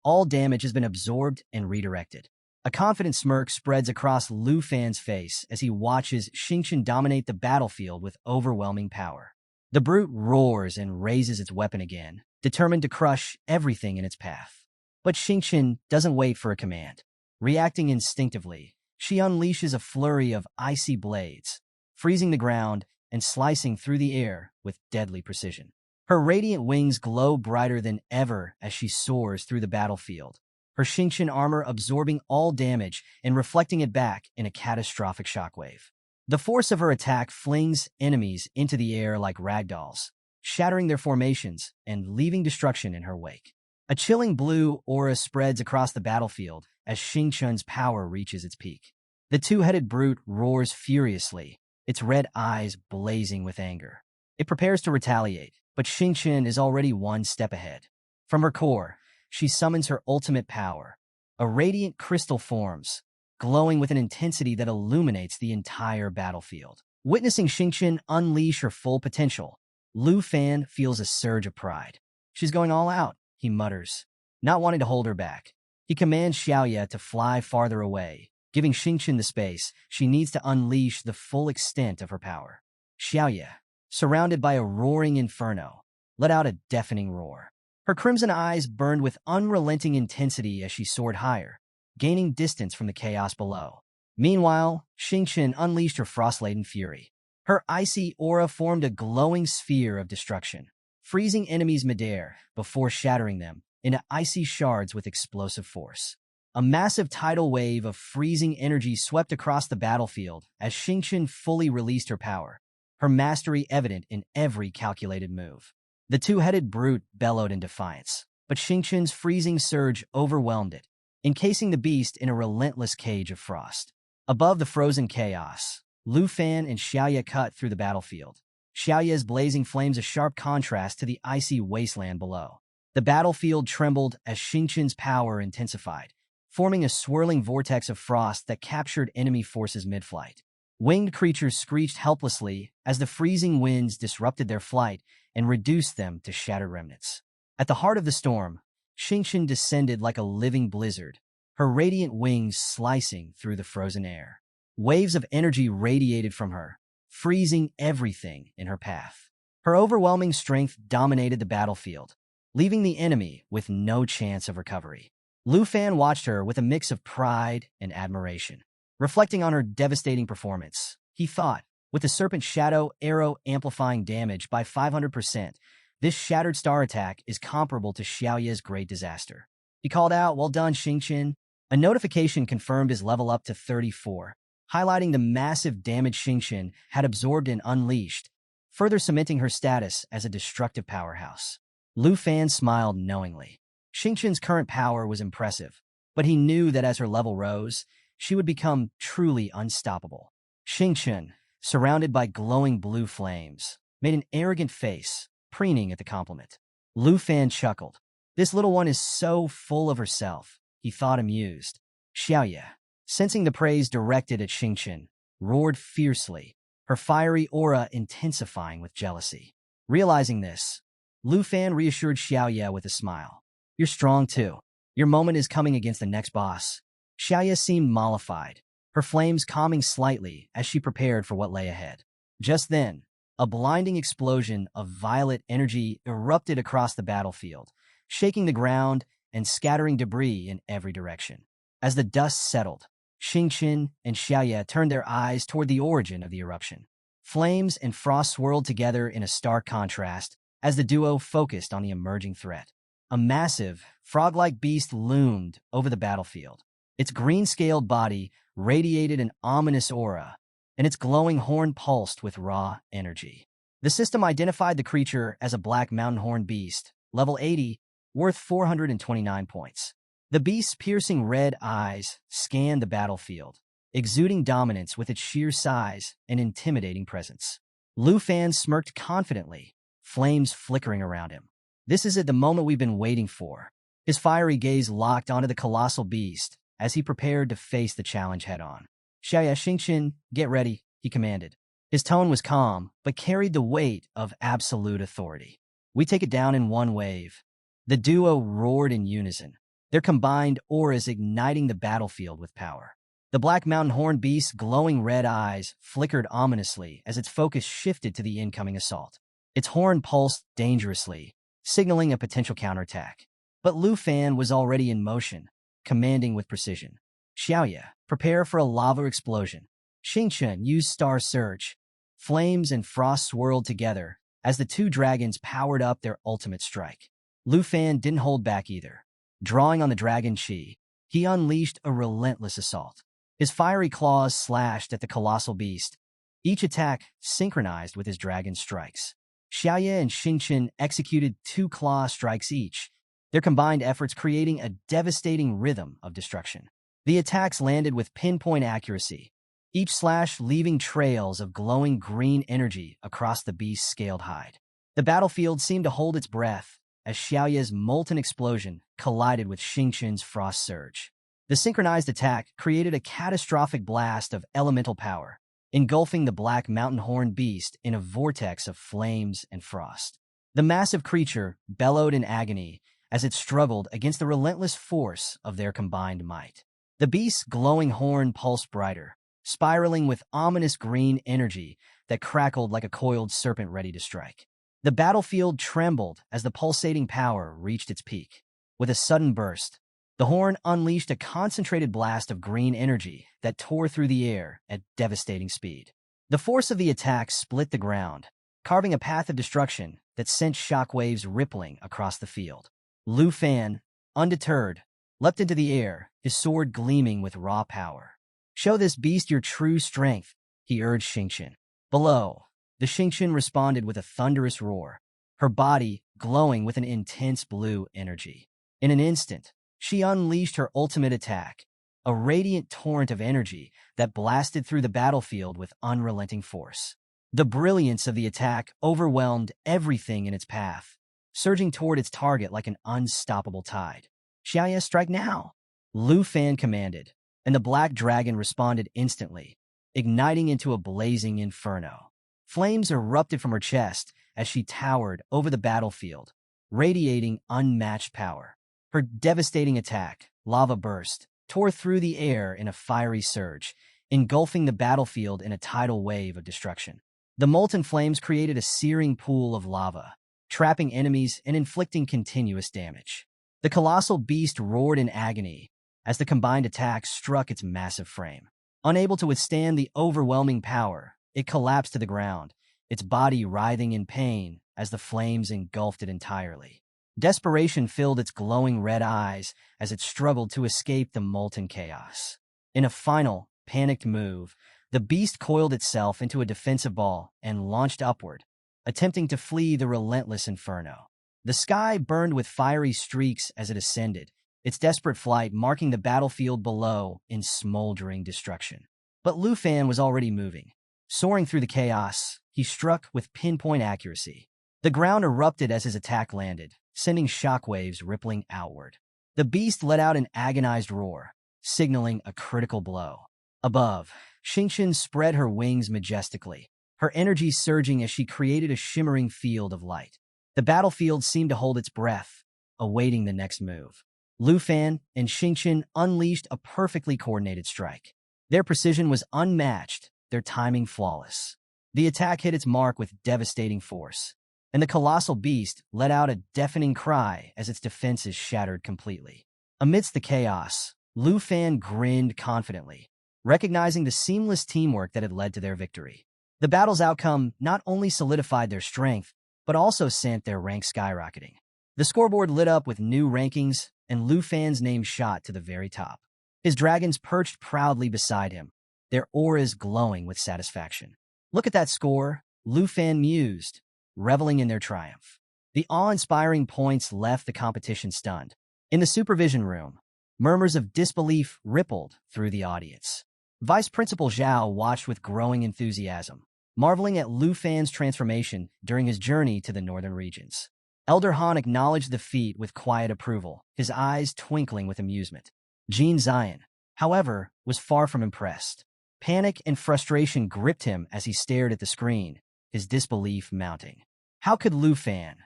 All damage has been absorbed and redirected. A confident smirk spreads across Lu Fan's face as he watches Xingqian dominate the battlefield with overwhelming power. The brute roars and raises its weapon again, determined to crush everything in its path. But Xingqian doesn't wait for a command. Reacting instinctively, she unleashes a flurry of icy blades, freezing the ground and slicing through the air with deadly precision. Her radiant wings glow brighter than ever as she soars through the battlefield, her Xingqian armor absorbing all damage and reflecting it back in a catastrophic shockwave. The force of her attack flings enemies into the air like ragdolls, shattering their formations and leaving destruction in her wake. A chilling blue aura spreads across the battlefield as Xingqian's power reaches its peak. The two-headed brute roars furiously, its red eyes blazing with anger. It prepares to retaliate, but Xingqian is already one step ahead. From her core, she summons her ultimate power. A radiant crystal forms, glowing with an intensity that illuminates the entire battlefield. Witnessing Xingqian unleash her full potential, Lu Fan feels a surge of pride. "She's going all out," he mutters, not wanting to hold her back. He commands Xiaoye to fly farther away, giving Xingqian the space she needs to unleash the full extent of her power. Xiaoye, surrounded by a roaring inferno, let out a deafening roar. Her crimson eyes burned with unrelenting intensity as she soared higher, gaining distance from the chaos below. Meanwhile, Xingqian unleashed her frost-laden fury. Her icy aura formed a glowing sphere of destruction, freezing enemies midair before shattering them into icy shards with explosive force. A massive tidal wave of freezing energy swept across the battlefield as Xingqian fully released her power, her mastery evident in every calculated move. The two-headed brute bellowed in defiance, but Xingqian's freezing surge overwhelmed it, encasing the beast in a relentless cage of frost. Above the frozen chaos, Lu Fan and Xiaoye cut through the battlefield. Xiaoye's blazing flames a sharp contrast to the icy wasteland below. The battlefield trembled as Xingqian's power intensified, forming a swirling vortex of frost that captured enemy forces mid-flight. Winged creatures screeched helplessly as the freezing winds disrupted their flight and reduced them to shattered remnants. At the heart of the storm, Xingqian descended like a living blizzard, her radiant wings slicing through the frozen air. Waves of energy radiated from her, freezing everything in her path. Her overwhelming strength dominated the battlefield, leaving the enemy with no chance of recovery. Lu Fan watched her with a mix of pride and admiration. Reflecting on her devastating performance, he thought, with the Serpent Shadow arrow amplifying damage by 500%, this Shattered Star attack is comparable to Xiaoye's Great Disaster. He called out, "Well done, Xingqian." A notification confirmed his level up to 34, highlighting the massive damage Xingqian had absorbed and unleashed, further cementing her status as a destructive powerhouse. Lu Fan smiled knowingly. Xingqian's current power was impressive, but he knew that as her level rose, she would become truly unstoppable. Xingqian, surrounded by glowing blue flames, made an arrogant face, preening at the compliment. Lu Fan chuckled. "This little one is so full of herself," he thought amused. Xiaoye, sensing the praise directed at Xingqian, roared fiercely, her fiery aura intensifying with jealousy. Realizing this, Lu Fan reassured Xiaoye with a smile. "You're strong too. Your moment is coming against the next boss." Xiaoye seemed mollified, her flames calming slightly as she prepared for what lay ahead. Just then, a blinding explosion of violet energy erupted across the battlefield, shaking the ground and scattering debris in every direction. As the dust settled, Xingqian and Xiaoye turned their eyes toward the origin of the eruption. Flames and frost swirled together in a stark contrast as the duo focused on the emerging threat. A massive, frog-like beast loomed over the battlefield. Its green-scaled body radiated an ominous aura, and its glowing horn pulsed with raw energy. The system identified the creature as a black mountain horn beast, level 80, worth 429 points. The beast's piercing red eyes scanned the battlefield, exuding dominance with its sheer size and intimidating presence. Lu Fan smirked confidently, flames flickering around him. This is it, the moment we've been waiting for. His fiery gaze locked onto the colossal beast as he prepared to face the challenge head-on. Xiaoye Xingqian, get ready, he commanded. His tone was calm, but carried the weight of absolute authority. We take it down in one wave. The duo roared in unison, their combined auras igniting the battlefield with power. The black mountain horn beast's glowing red eyes flickered ominously as its focus shifted to the incoming assault. Its horn pulsed dangerously, signaling a potential counterattack. But Lu Fan was already in motion, commanding with precision. Xiaoye, prepare for a lava explosion. Xingqian used Star Surge. Flames and frost swirled together as the two dragons powered up their ultimate strike. Lu Fan didn't hold back either. Drawing on the dragon chi, he unleashed a relentless assault. His fiery claws slashed at the colossal beast, each attack synchronized with his dragon strikes. Xiaoye and Xingqian executed 2 claw strikes each, their combined efforts creating a devastating rhythm of destruction. The attacks landed with pinpoint accuracy, each slash leaving trails of glowing green energy across the beast's scaled hide. The battlefield seemed to hold its breath as Xiaoye's molten explosion collided with Xingqian's frost surge. The synchronized attack created a catastrophic blast of elemental power, engulfing the black mountain horn beast in a vortex of flames and frost. The massive creature bellowed in agony as it struggled against the relentless force of their combined might. The beast's glowing horn pulsed brighter, spiraling with ominous green energy that crackled like a coiled serpent ready to strike. The battlefield trembled as the pulsating power reached its peak. With a sudden burst, the horn unleashed a concentrated blast of green energy that tore through the air at devastating speed. The force of the attack split the ground, carving a path of destruction that sent shockwaves rippling across the field. Lu Fan, undeterred, leapt into the air, his sword gleaming with raw power. Show this beast your true strength, he urged Xingqian. Below, the Xingqian responded with a thunderous roar, her body glowing with an intense blue energy. In an instant, she unleashed her ultimate attack, a radiant torrent of energy that blasted through the battlefield with unrelenting force. The brilliance of the attack overwhelmed everything in its path, surging toward its target like an unstoppable tide. Xiaoye, strike now! Lu Fan commanded, and the black dragon responded instantly, igniting into a blazing inferno. Flames erupted from her chest as she towered over the battlefield, radiating unmatched power. Her devastating attack, Lava Burst, tore through the air in a fiery surge, engulfing the battlefield in a tidal wave of destruction. The molten flames created a searing pool of lava, trapping enemies and inflicting continuous damage. The colossal beast roared in agony as the combined attack struck its massive frame. Unable to withstand the overwhelming power, it collapsed to the ground, its body writhing in pain as the flames engulfed it entirely. Desperation filled its glowing red eyes as it struggled to escape the molten chaos. In a final, panicked move, the beast coiled itself into a defensive ball and launched upward, attempting to flee the relentless inferno. The sky burned with fiery streaks as it ascended, its desperate flight marking the battlefield below in smoldering destruction. But Lu Fan was already moving. Soaring through the chaos, he struck with pinpoint accuracy. The ground erupted as his attack landed, sending shockwaves rippling outward. The beast let out an agonized roar, signaling a critical blow. Above, Xingqian spread her wings majestically, her energy surging as she created a shimmering field of light. The battlefield seemed to hold its breath, awaiting the next move. Lu Fan and Xingqian unleashed a perfectly coordinated strike. Their precision was unmatched, their timing flawless. The attack hit its mark with devastating force, and the colossal beast let out a deafening cry as its defenses shattered completely. Amidst the chaos, Lu Fan grinned confidently, recognizing the seamless teamwork that had led to their victory. The battle's outcome not only solidified their strength, but also sent their rank skyrocketing. The scoreboard lit up with new rankings, and Lu Fan's name shot to the very top. His dragons perched proudly beside him, their auras glowing with satisfaction. "Look at that score," Lu Fan mused, reveling in their triumph. The awe-inspiring points left the competition stunned. In the supervision room, murmurs of disbelief rippled through the audience. Vice Principal Zhao watched with growing enthusiasm, marveling at Lu Fan's transformation during his journey to the northern regions. Elder Han acknowledged the feat with quiet approval, his eyes twinkling with amusement. Jean Zion, however, was far from impressed. Panic and frustration gripped him as he stared at the screen, his disbelief mounting. How could Lu Fan,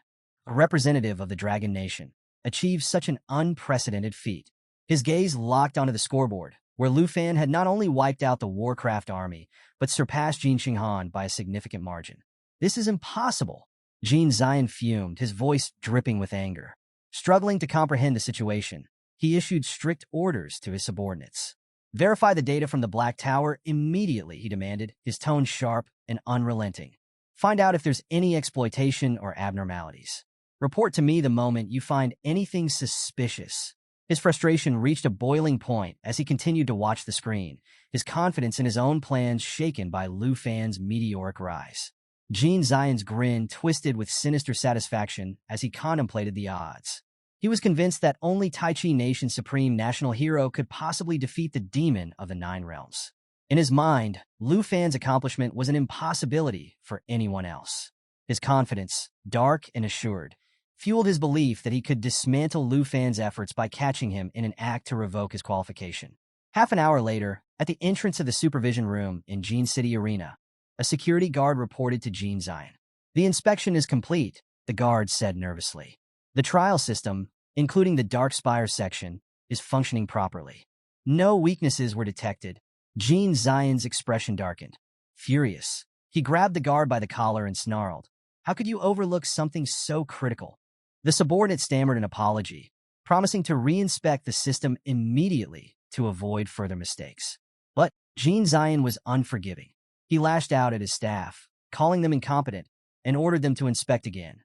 a representative of the Dragon Nation, achieve such an unprecedented feat? His gaze locked onto the scoreboard, where Lu Fan had not only wiped out the Warcraft army, but surpassed Jin Xinghan by a significant margin. "This is impossible," Jean Zion fumed, his voice dripping with anger. Struggling to comprehend the situation, he issued strict orders to his subordinates. "Verify the data from the Black Tower immediately," he demanded, his tone sharp and unrelenting. "Find out if there's any exploitation or abnormalities. Report to me the moment you find anything suspicious." His frustration reached a boiling point as he continued to watch the screen, his confidence in his own plans shaken by Lu Fan's meteoric rise. Jean Zion's grin twisted with sinister satisfaction as he contemplated the odds. He was convinced that only Taichi Nation's supreme national hero could possibly defeat the demon of the Nine Realms. In his mind, Lu Fan's accomplishment was an impossibility for anyone else. His confidence, dark and assured, fueled his belief that he could dismantle Lu Fan's efforts by catching him in an act to revoke his qualification. Half an hour later, at the entrance of the supervision room in Jean City Arena, a security guard reported to Jean Zion. "The inspection is complete," the guard said nervously. "The trial system, including the Dark Spire section, is functioning properly. No weaknesses were detected." Jean Zion's expression darkened. Furious, he grabbed the guard by the collar and snarled, "How could you overlook something so critical?" The subordinate stammered an apology, promising to reinspect the system immediately to avoid further mistakes. But Jean Zion was unforgiving. He lashed out at his staff, calling them incompetent, and ordered them to inspect again,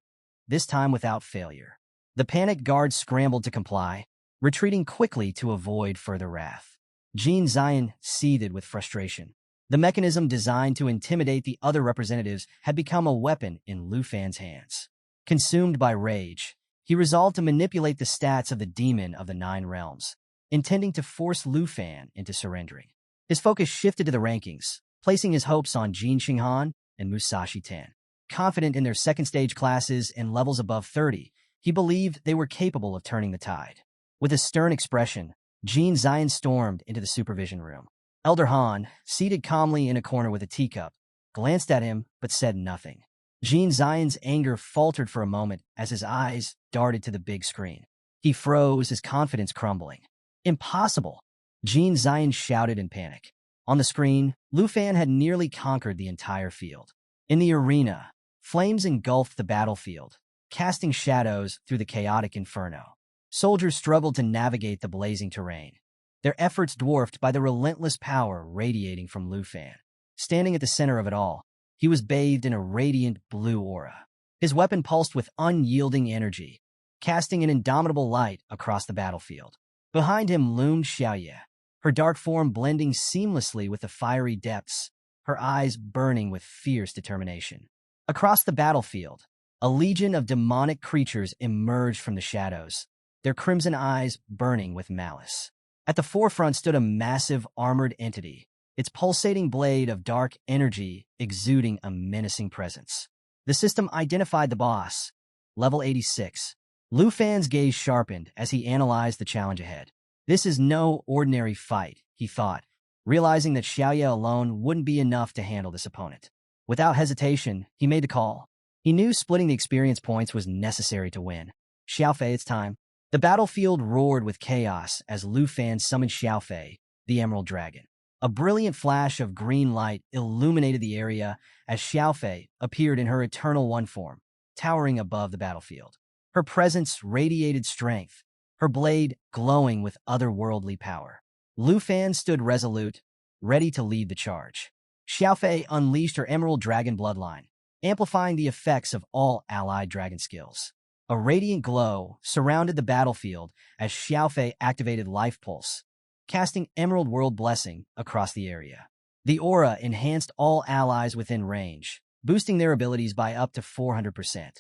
this time without failure. The panicked guards scrambled to comply, retreating quickly to avoid further wrath. Jean Zion seethed with frustration. The mechanism designed to intimidate the other representatives had become a weapon in Lu Fan's hands. Consumed by rage, he resolved to manipulate the stats of the demon of the Nine Realms, intending to force Lu Fan into surrendering. His focus shifted to the rankings, placing his hopes on Jin Xinghan and Musashi Tan. Confident in their second-stage classes and levels above 30, he believed they were capable of turning the tide. With a stern expression, Jean Zion stormed into the supervision room. Elder Han, seated calmly in a corner with a teacup, glanced at him but said nothing. Jean Zion's anger faltered for a moment as his eyes darted to the big screen. He froze, his confidence crumbling. "Impossible!" Jean Zion shouted in panic. On the screen, Lu Fan had nearly conquered the entire field. In the arena, flames engulfed the battlefield, casting shadows through the chaotic inferno. Soldiers struggled to navigate the blazing terrain, their efforts dwarfed by the relentless power radiating from Lu Fan. Standing at the center of it all, he was bathed in a radiant blue aura. His weapon pulsed with unyielding energy, casting an indomitable light across the battlefield. Behind him loomed Xiaoye, her dark form blending seamlessly with the fiery depths, her eyes burning with fierce determination. Across the battlefield, a legion of demonic creatures emerged from the shadows, their crimson eyes burning with malice. At the forefront stood a massive armored entity, its pulsating blade of dark energy exuding a menacing presence. The system identified the boss, level 86. Lu Fan's gaze sharpened as he analyzed the challenge ahead. This is no ordinary fight, he thought, realizing that Xiaoye alone wouldn't be enough to handle this opponent. Without hesitation, he made the call. He knew splitting the experience points was necessary to win. "Xiaofei, it's time." The battlefield roared with chaos as Lu Fan summoned Xiaofei, the Emerald Dragon. A brilliant flash of green light illuminated the area as Xiaofei appeared in her Eternal One form, towering above the battlefield. Her presence radiated strength, her blade glowing with otherworldly power. Lu Fan stood resolute, ready to lead the charge. Xiaofei unleashed her Emerald Dragon bloodline, amplifying the effects of all allied dragon skills. A radiant glow surrounded the battlefield as Xiaofei activated Life Pulse, casting Emerald World Blessing across the area. The aura enhanced all allies within range, boosting their abilities by up to 400%.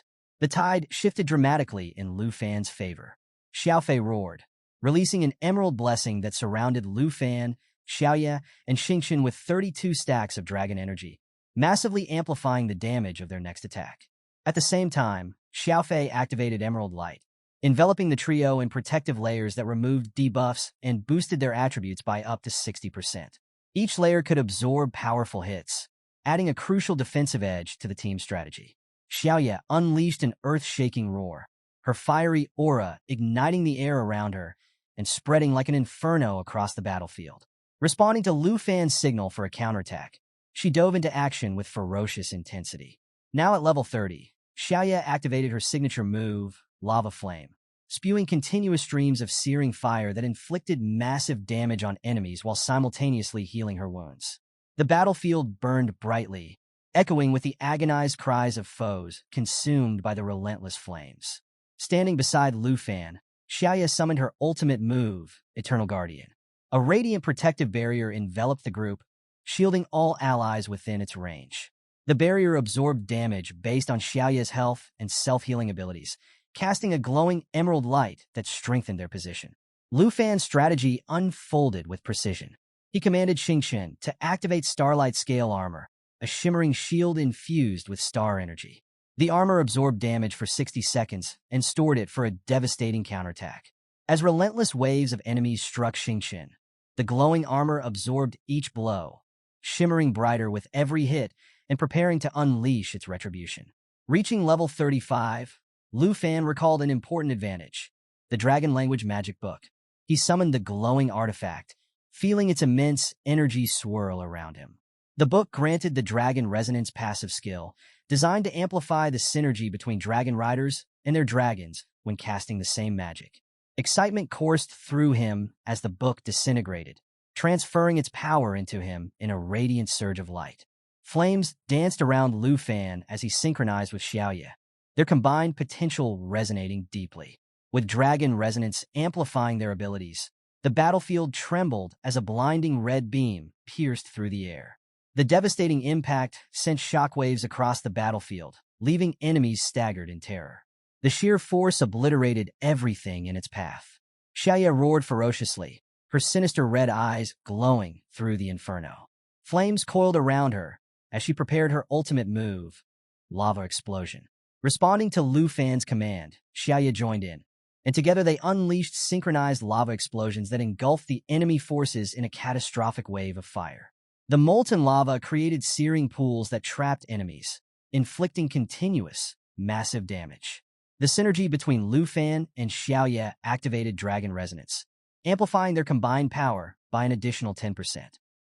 The tide shifted dramatically in Lu Fan's favor. Xiaofei roared, releasing an Emerald Blessing that surrounded Lu Fan, Xiaoye, and Xingqian with 32 stacks of dragon energy, massively amplifying the damage of their next attack. At the same time, Xiaofei activated Emerald Light, enveloping the trio in protective layers that removed debuffs and boosted their attributes by up to 60%. Each layer could absorb powerful hits, adding a crucial defensive edge to the team's strategy. Xiaoye unleashed an earth-shaking roar, her fiery aura igniting the air around her and spreading like an inferno across the battlefield. Responding to Lu Fan's signal for a counterattack, she dove into action with ferocious intensity. Now at level 30, Xiaoye activated her signature move, Lava Flame, spewing continuous streams of searing fire that inflicted massive damage on enemies while simultaneously healing her wounds. The battlefield burned brightly, echoing with the agonized cries of foes consumed by the relentless flames. Standing beside Lu Fan, Xiaoye summoned her ultimate move, Eternal Guardian. A radiant protective barrier enveloped the group, shielding all allies within its range. The barrier absorbed damage based on Xiaoye's health and self-healing abilities, casting a glowing emerald light that strengthened their position. Lu Fan's strategy unfolded with precision. He commanded Xingqian to activate Starlight Scale Armor, a shimmering shield infused with star energy. The armor absorbed damage for 60 seconds and stored it for a devastating counterattack. As relentless waves of enemies struck Xingqian, the glowing armor absorbed each blow, shimmering brighter with every hit and preparing to unleash its retribution. Reaching level 35, Lu Fan recalled an important advantage, the Dragon Language Magic Book. He summoned the glowing artifact, feeling its immense energy swirl around him. The book granted the Dragon Resonance passive skill, designed to amplify the synergy between dragon riders and their dragons when casting the same magic. Excitement coursed through him as the book disintegrated, transferring its power into him in a radiant surge of light. Flames danced around Lu Fan as he synchronized with Xiaoye, their combined potential resonating deeply. With Dragon Resonance amplifying their abilities, the battlefield trembled as a blinding red beam pierced through the air. The devastating impact sent shockwaves across the battlefield, leaving enemies staggered in terror. The sheer force obliterated everything in its path. Xiaoye roared ferociously, her sinister red eyes glowing through the inferno. Flames coiled around her as she prepared her ultimate move, Lava Explosion. Responding to Lu Fan's command, Xiaoye joined in, and together they unleashed synchronized lava explosions that engulfed the enemy forces in a catastrophic wave of fire. The molten lava created searing pools that trapped enemies, inflicting continuous, massive damage. The synergy between Lu Fan and Xiaoye activated Dragon Resonance, amplifying their combined power by an additional 10%.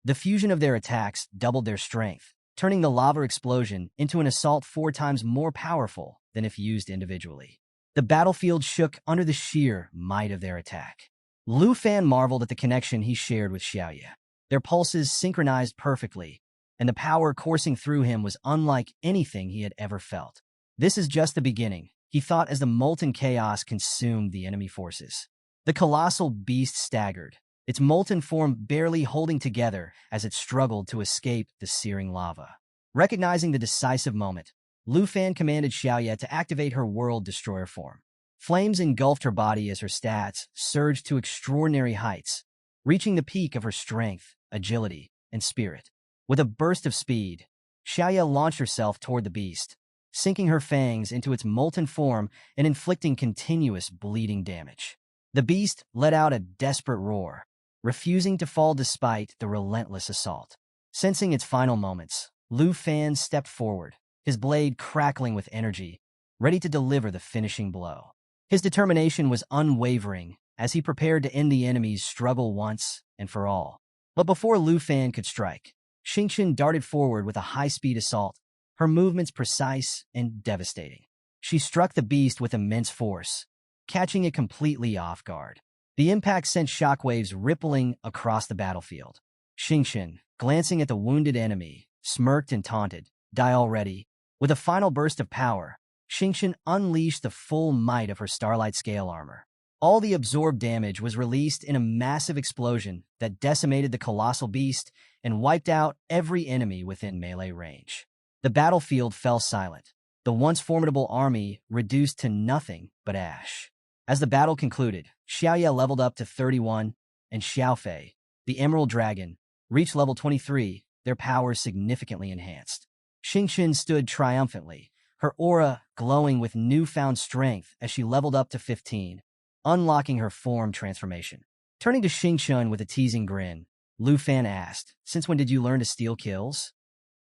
The fusion of their attacks doubled their strength, turning the lava explosion into an assault 4 times more powerful than if used individually. The battlefield shook under the sheer might of their attack. Lu Fan marveled at the connection he shared with Xiaoye. Their pulses synchronized perfectly, and the power coursing through him was unlike anything he had ever felt. This is just the beginning, he thought as the molten chaos consumed the enemy forces. The colossal beast staggered, its molten form barely holding together as it struggled to escape the searing lava. Recognizing the decisive moment, Lu Fan commanded Xiaoye to activate her World Destroyer form. Flames engulfed her body as her stats surged to extraordinary heights, reaching the peak of her strength, agility, and spirit. With a burst of speed, Xiaoye launched herself toward the beast, sinking her fangs into its molten form and inflicting continuous bleeding damage. The beast let out a desperate roar, refusing to fall despite the relentless assault. Sensing its final moments, Lu Fan stepped forward, his blade crackling with energy, ready to deliver the finishing blow. His determination was unwavering as he prepared to end the enemy's struggle once and for all. But before Lu Fan could strike, Xingqian darted forward with a high-speed assault, her movements precise and devastating. She struck the beast with immense force, catching it completely off guard. The impact sent shockwaves rippling across the battlefield. Xingqian, glancing at the wounded enemy, smirked and taunted, "Die already." With a final burst of power, Xingqian unleashed the full might of her Starlight Scale armor. All the absorbed damage was released in a massive explosion that decimated the colossal beast and wiped out every enemy within melee range. The battlefield fell silent, the once formidable army reduced to nothing but ash. As the battle concluded, Xiaoye leveled up to 31, and Xiaofei, the Emerald Dragon, reached level 23, their powers significantly enhanced. Xingqian stood triumphantly, her aura glowing with newfound strength as she leveled up to 15, unlocking her form transformation. Turning to Xingqian with a teasing grin, Lu Fan asked, "Since when did you learn to steal kills?"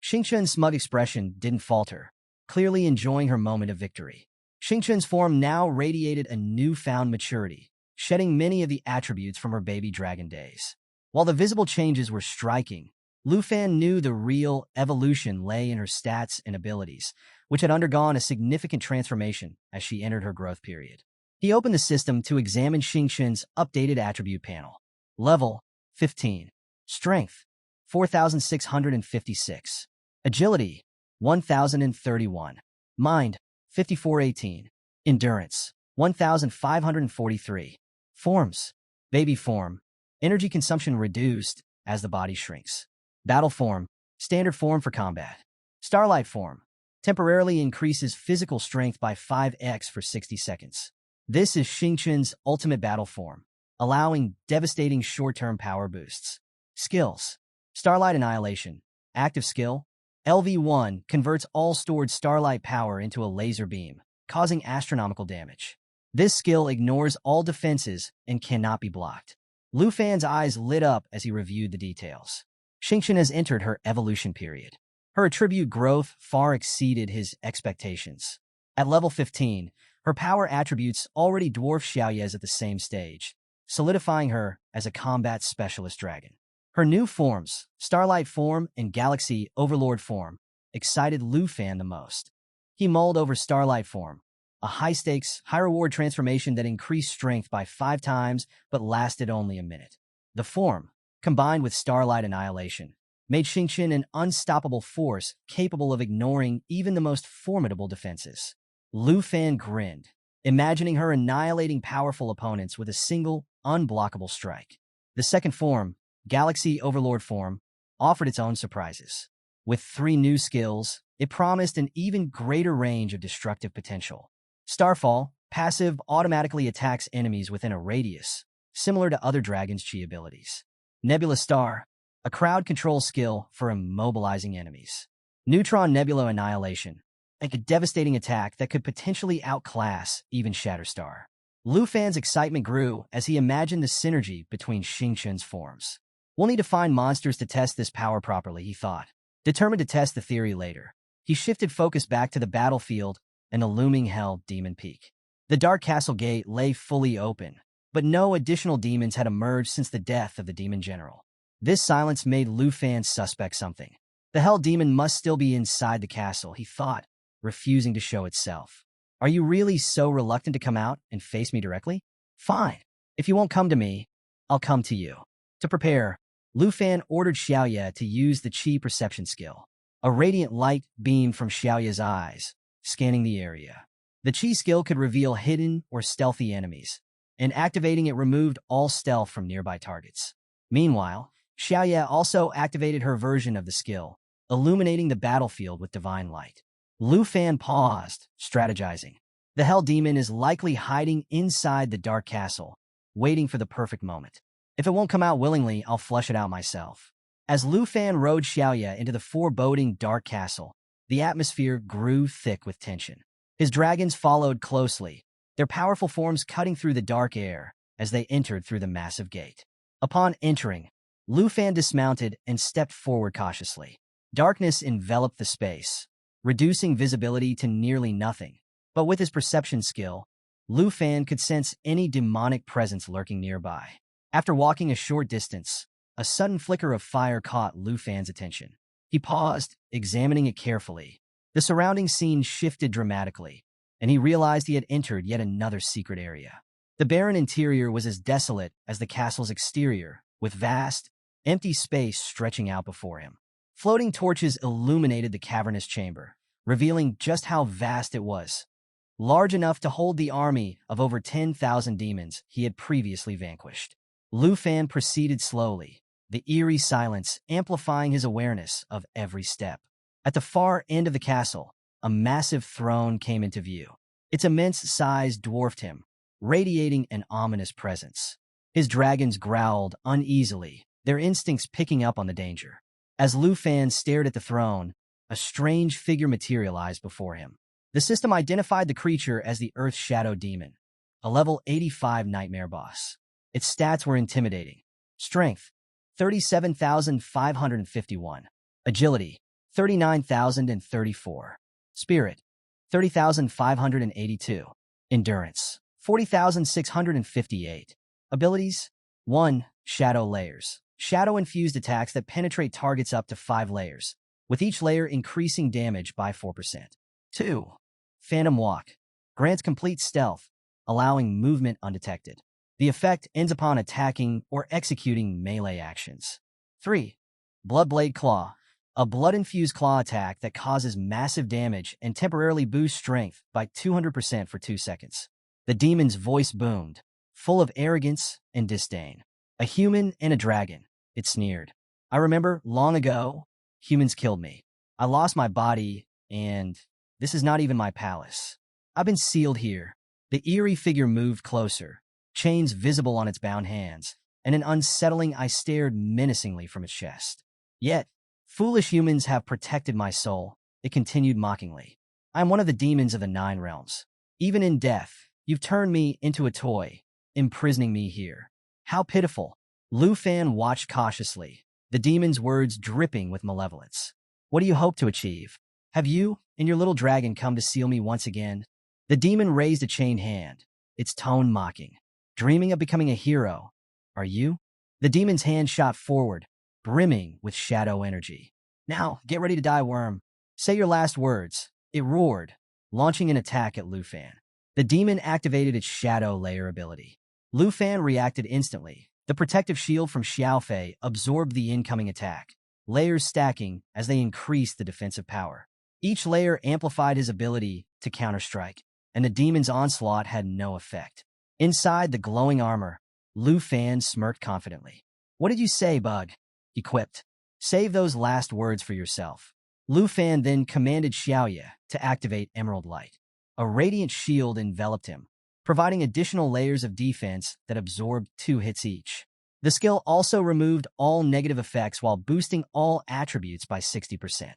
Xingqian's smug expression didn't falter, clearly enjoying her moment of victory. Xingqian's form now radiated a newfound maturity, shedding many of the attributes from her baby dragon days. While the visible changes were striking, Lu Fan knew the real evolution lay in her stats and abilities, which had undergone a significant transformation as she entered her growth period. He opened the system to examine Xingqian's updated attribute panel. Level 15. Strength 4,656. Agility 1,031. Mind 5,418. Endurance 1,543. Forms: baby form, energy consumption reduced as the body shrinks. Battle form, standard form for combat. Starlight form, temporarily increases physical strength by 5x for 60 seconds. This is Xingqian's ultimate battle form, allowing devastating short-term power boosts. Skills: Starlight Annihilation, active skill. LV1 converts all stored starlight power into a laser beam, causing astronomical damage. This skill ignores all defenses and cannot be blocked. Lu Fan's eyes lit up as he reviewed the details. Xingqian has entered her evolution period. Her attribute growth far exceeded his expectations. At level 15, her power attributes already dwarf Xiaoye's at the same stage, solidifying her as a combat specialist dragon. Her new forms, Starlight form and Galaxy Overlord form, excited Lu Fan the most. He mulled over Starlight form, a high-stakes, high-reward transformation that increased strength by 5 times but lasted only a minute. The form, combined with Starlight Annihilation, made Xingqian an unstoppable force capable of ignoring even the most formidable defenses. Lu Fan grinned, imagining her annihilating powerful opponents with a single, unblockable strike. The second form, Galaxy Overlord form, offered its own surprises. With 3 new skills, it promised an even greater range of destructive potential. Starfall, passive, automatically attacks enemies within a radius, similar to other dragons' chi abilities. Nebula Star, a crowd control skill for immobilizing enemies. Neutron Nebula Annihilation, a devastating attack that could potentially outclass even Shatterstar. Lu Fan's excitement grew as he imagined the synergy between Xingqian's forms. "We'll need to find monsters to test this power properly," he thought. Determined to test the theory later, he shifted focus back to the battlefield and the looming Hell Demon Peak. The Dark Castle Gate lay fully open, but no additional demons had emerged since the death of the Demon General. This silence made Lu Fan suspect something. The Hell Demon must still be inside the castle, he thought, refusing to show itself. "Are you really so reluctant to come out and face me directly? Fine. If you won't come to me, I'll come to you." To prepare, Lu Fan ordered Xiaoye to use the Qi perception skill. A radiant light beamed from Xiaoye's eyes, scanning the area. The Qi skill could reveal hidden or stealthy enemies, and activating it removed all stealth from nearby targets. Meanwhile, Xiaoye also activated her version of the skill, illuminating the battlefield with divine light. Lu Fan paused, strategizing. The Hell Demon is likely hiding inside the Dark Castle, waiting for the perfect moment. If it won't come out willingly, I'll flush it out myself. As Lu Fan rode Xiaoye into the foreboding Dark Castle, the atmosphere grew thick with tension. His dragons followed closely, their powerful forms cutting through the dark air as they entered through the massive gate. Upon entering, Lu Fan dismounted and stepped forward cautiously. Darkness enveloped the space, reducing visibility to nearly nothing. But with his perception skill, Lu Fan could sense any demonic presence lurking nearby. After walking a short distance, a sudden flicker of fire caught Lu Fan's attention. He paused, examining it carefully. The surrounding scene shifted dramatically, and he realized he had entered yet another secret area. The barren interior was as desolate as the castle's exterior, with vast, empty space stretching out before him. Floating torches illuminated the cavernous chamber, revealing just how vast it was, large enough to hold the army of over 10,000 demons he had previously vanquished. Lu Fan proceeded slowly, the eerie silence amplifying his awareness of every step. At the far end of the castle, a massive throne came into view. Its immense size dwarfed him, radiating an ominous presence. His dragons growled uneasily, their instincts picking up on the danger. As Lu Fan stared at the throne, a strange figure materialized before him. The system identified the creature as the Earth Shadow Demon, a level 85 nightmare boss. Its stats were intimidating. Strength, 37,551. Agility, 39,034. Spirit, 30,582. Endurance, 40,658. Abilities, 1. Shadow Layers. Shadow-infused attacks that penetrate targets up to 5 layers, with each layer increasing damage by 4%. 2. Phantom Walk. Grants complete stealth, allowing movement undetected. The effect ends upon attacking or executing melee actions. 3. Bloodblade Claw. A blood-infused claw attack that causes massive damage and temporarily boosts strength by 200% for 2 seconds. The demon's voice boomed, full of arrogance and disdain. A human and a dragon, it sneered. I remember, long ago, humans killed me. I lost my body, and this is not even my palace. I've been sealed here. The eerie figure moved closer, chains visible on its bound hands, and an unsettling eye stared menacingly from its chest. Yet, foolish humans have protected my soul, it continued mockingly. I am one of the demons of the 9 realms. Even in death, you've turned me into a toy, imprisoning me here. How pitiful. Lu Fan watched cautiously, the demon's words dripping with malevolence. What do you hope to achieve? Have you and your little dragon come to seal me once again? The demon raised a chained hand, its tone mocking. Dreaming of becoming a hero, are you? The demon's hand shot forward, brimming with shadow energy. Now, get ready to die, worm. Say your last words. It roared, launching an attack at Lu Fan. The demon activated its shadow layer ability. Lu Fan reacted instantly. The protective shield from Xiaofei absorbed the incoming attack, layers stacking as they increased the defensive power. Each layer amplified his ability to counterstrike, and the demon's onslaught had no effect. Inside the glowing armor, Lu Fan smirked confidently. What did you say, Bug? He quipped. Save those last words for yourself. Lu Fan then commanded Xiaoye to activate Emerald Light. A radiant shield enveloped him, providing additional layers of defense that absorbed 2 hits each. The skill also removed all negative effects while boosting all attributes by 60%.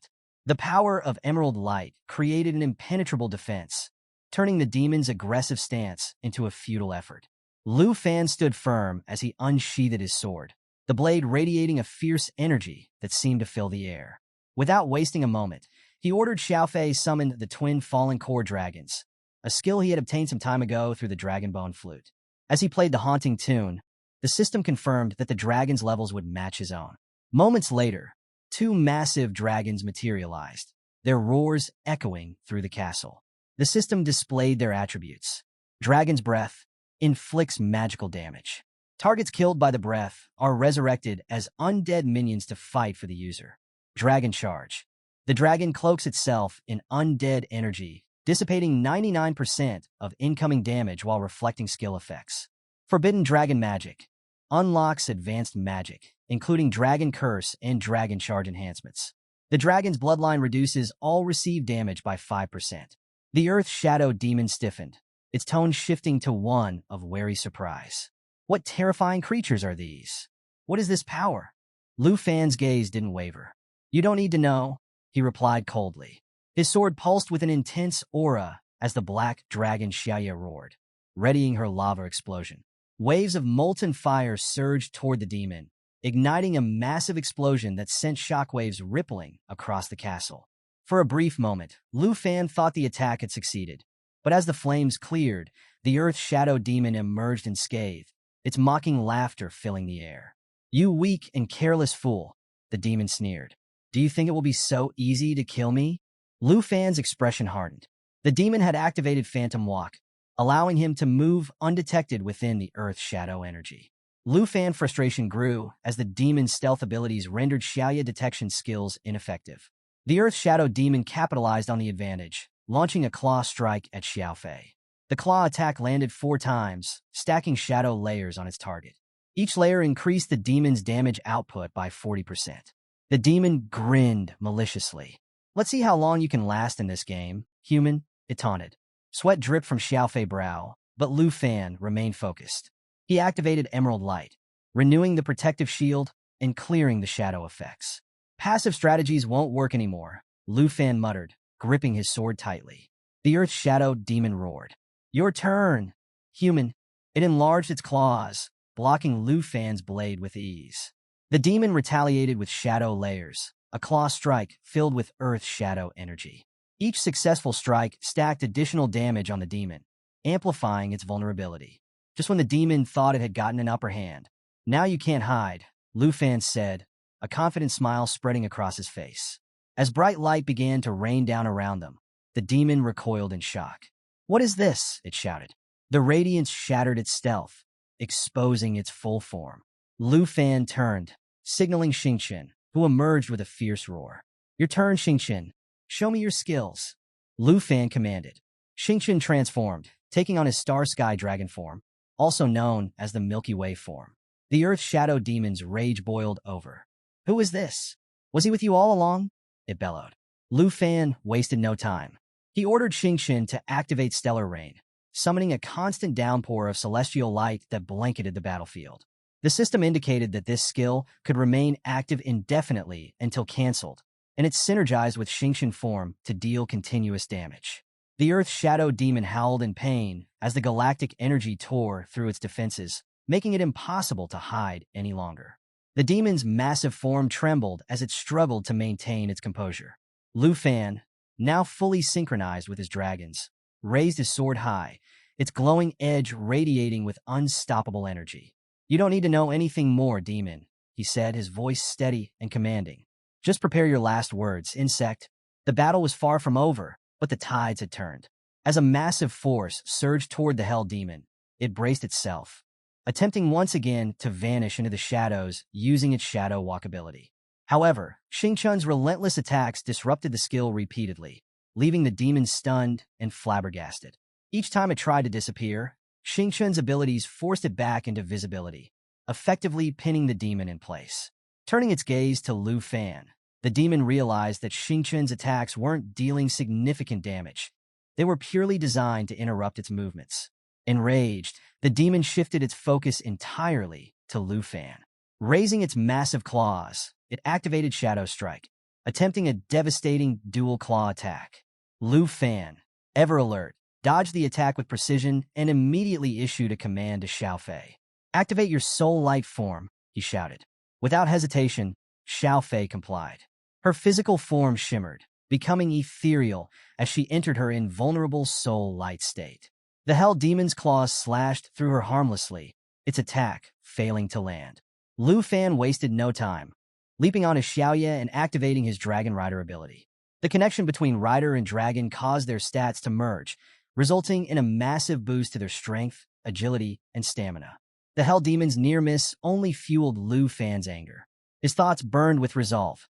The power of Emerald Light created an impenetrable defense, turning the demon's aggressive stance into a futile effort. Lu Fan stood firm as he unsheathed his sword, the blade radiating a fierce energy that seemed to fill the air. Without wasting a moment, he ordered Xiaofei summon the twin fallen core dragons, a skill he had obtained some time ago through the Dragonbone Flute. As he played the haunting tune, the system confirmed that the dragon's levels would match his own. Moments later, 2 massive dragons materialized, their roars echoing through the castle. The system displayed their attributes. Dragon's Breath inflicts magical damage. Targets killed by the breath are resurrected as undead minions to fight for the user. Dragon Charge. The dragon cloaks itself in undead energy, dissipating 99% of incoming damage while reflecting skill effects. Forbidden Dragon Magic unlocks advanced magic, including Dragon Curse and Dragon Charge enhancements. The dragon's bloodline reduces all received damage by 5%. The Earth Shadow Demon stiffened, its tone shifting to one of wary surprise. What terrifying creatures are these? What is this power? Lu Fan's gaze didn't waver. You don't need to know, he replied coldly. His sword pulsed with an intense aura as the black dragon Xiaoye roared, readying her lava explosion. Waves of molten fire surged toward the demon, igniting a massive explosion that sent shockwaves rippling across the castle. For a brief moment, Lu Fan thought the attack had succeeded, but as the flames cleared, the Earth Shadow Demon emerged unscathed, its mocking laughter filling the air. "You weak and careless fool," the demon sneered. "Do you think it will be so easy to kill me?" Lu Fan's expression hardened. The demon had activated Phantom Walk, allowing him to move undetected within the Earth's shadow energy. Lu Fan's frustration grew as the demon's stealth abilities rendered Xiaoya detection skills ineffective. The Earth Shadow Demon capitalized on the advantage, launching a claw strike at Xiaofei. The claw attack landed 4 times, stacking shadow layers on its target. Each layer increased the demon's damage output by 40%. The demon grinned maliciously. "Let's see how long you can last in this game, human," it taunted. Sweat dripped from Xiaofei's brow, but Lu Fan remained focused. He activated Emerald Light, renewing the protective shield and clearing the shadow effects. "Passive strategies won't work anymore," Lu Fan muttered, gripping his sword tightly. The Earth Shadow Demon roared. "Your turn, human." It enlarged its claws, blocking Lu Fan's blade with ease. The demon retaliated with shadow layers, a claw strike filled with Earth Shadow energy. Each successful strike stacked additional damage on the demon, amplifying its vulnerability. Just when the demon thought it had gotten an upper hand. "Now you can't hide," Lu Fan said, a confident smile spreading across his face. As bright light began to rain down around them, the demon recoiled in shock. "What is this?" it shouted. The radiance shattered its stealth, exposing its full form. Lu Fan turned, signaling Xingqian, who emerged with a fierce roar. "Your turn, Xingqian. Show me your skills," Lu Fan commanded. Xingqian transformed, taking on his Star Sky Dragon form, also known as the Milky Way form. The Earth Shadow Demon's rage boiled over. "Who is this? Was he with you all along?" it bellowed. Lu Fan wasted no time. He ordered Xingqian to activate Stellar Rain, summoning a constant downpour of celestial light that blanketed the battlefield. The system indicated that this skill could remain active indefinitely until cancelled, and it synergized with Xingqian form to deal continuous damage. The Earth Shadow Demon howled in pain as the galactic energy tore through its defenses, making it impossible to hide any longer. The demon's massive form trembled as it struggled to maintain its composure. Lu Fan, now fully synchronized with his dragons, raised his sword high, its glowing edge radiating with unstoppable energy. "You don't need to know anything more, demon," he said, his voice steady and commanding. "Just prepare your last words, insect." The battle was far from over, but the tides had turned. As a massive force surged toward the Hell Demon, it braced itself, attempting once again to vanish into the shadows using its shadow walk ability. However, Xingqian's relentless attacks disrupted the skill repeatedly, leaving the demon stunned and flabbergasted. Each time it tried to disappear, Xingqian's abilities forced it back into visibility, effectively pinning the demon in place. Turning its gaze to Lu Fan, the demon realized that Xingqian's attacks weren't dealing significant damage. They were purely designed to interrupt its movements. Enraged, the demon shifted its focus entirely to Lu Fan. Raising its massive claws, it activated Shadow Strike, attempting a devastating dual claw attack. Lu Fan, ever alert, dodged the attack with precision and immediately issued a command to Xiaofei. "Activate your soul light form," he shouted. Without hesitation, Xiaofei complied. Her physical form shimmered, becoming ethereal as she entered her invulnerable soul light state. The Hell Demon's claws slashed through her harmlessly, its attack failing to land. Lu Fan wasted no time, leaping onto Xiaoya and activating his Dragon Rider ability. The connection between Rider and Dragon caused their stats to merge, resulting in a massive boost to their strength, agility, and stamina. The Hell Demon's near miss only fueled Lu Fan's anger. His thoughts burned with resolve.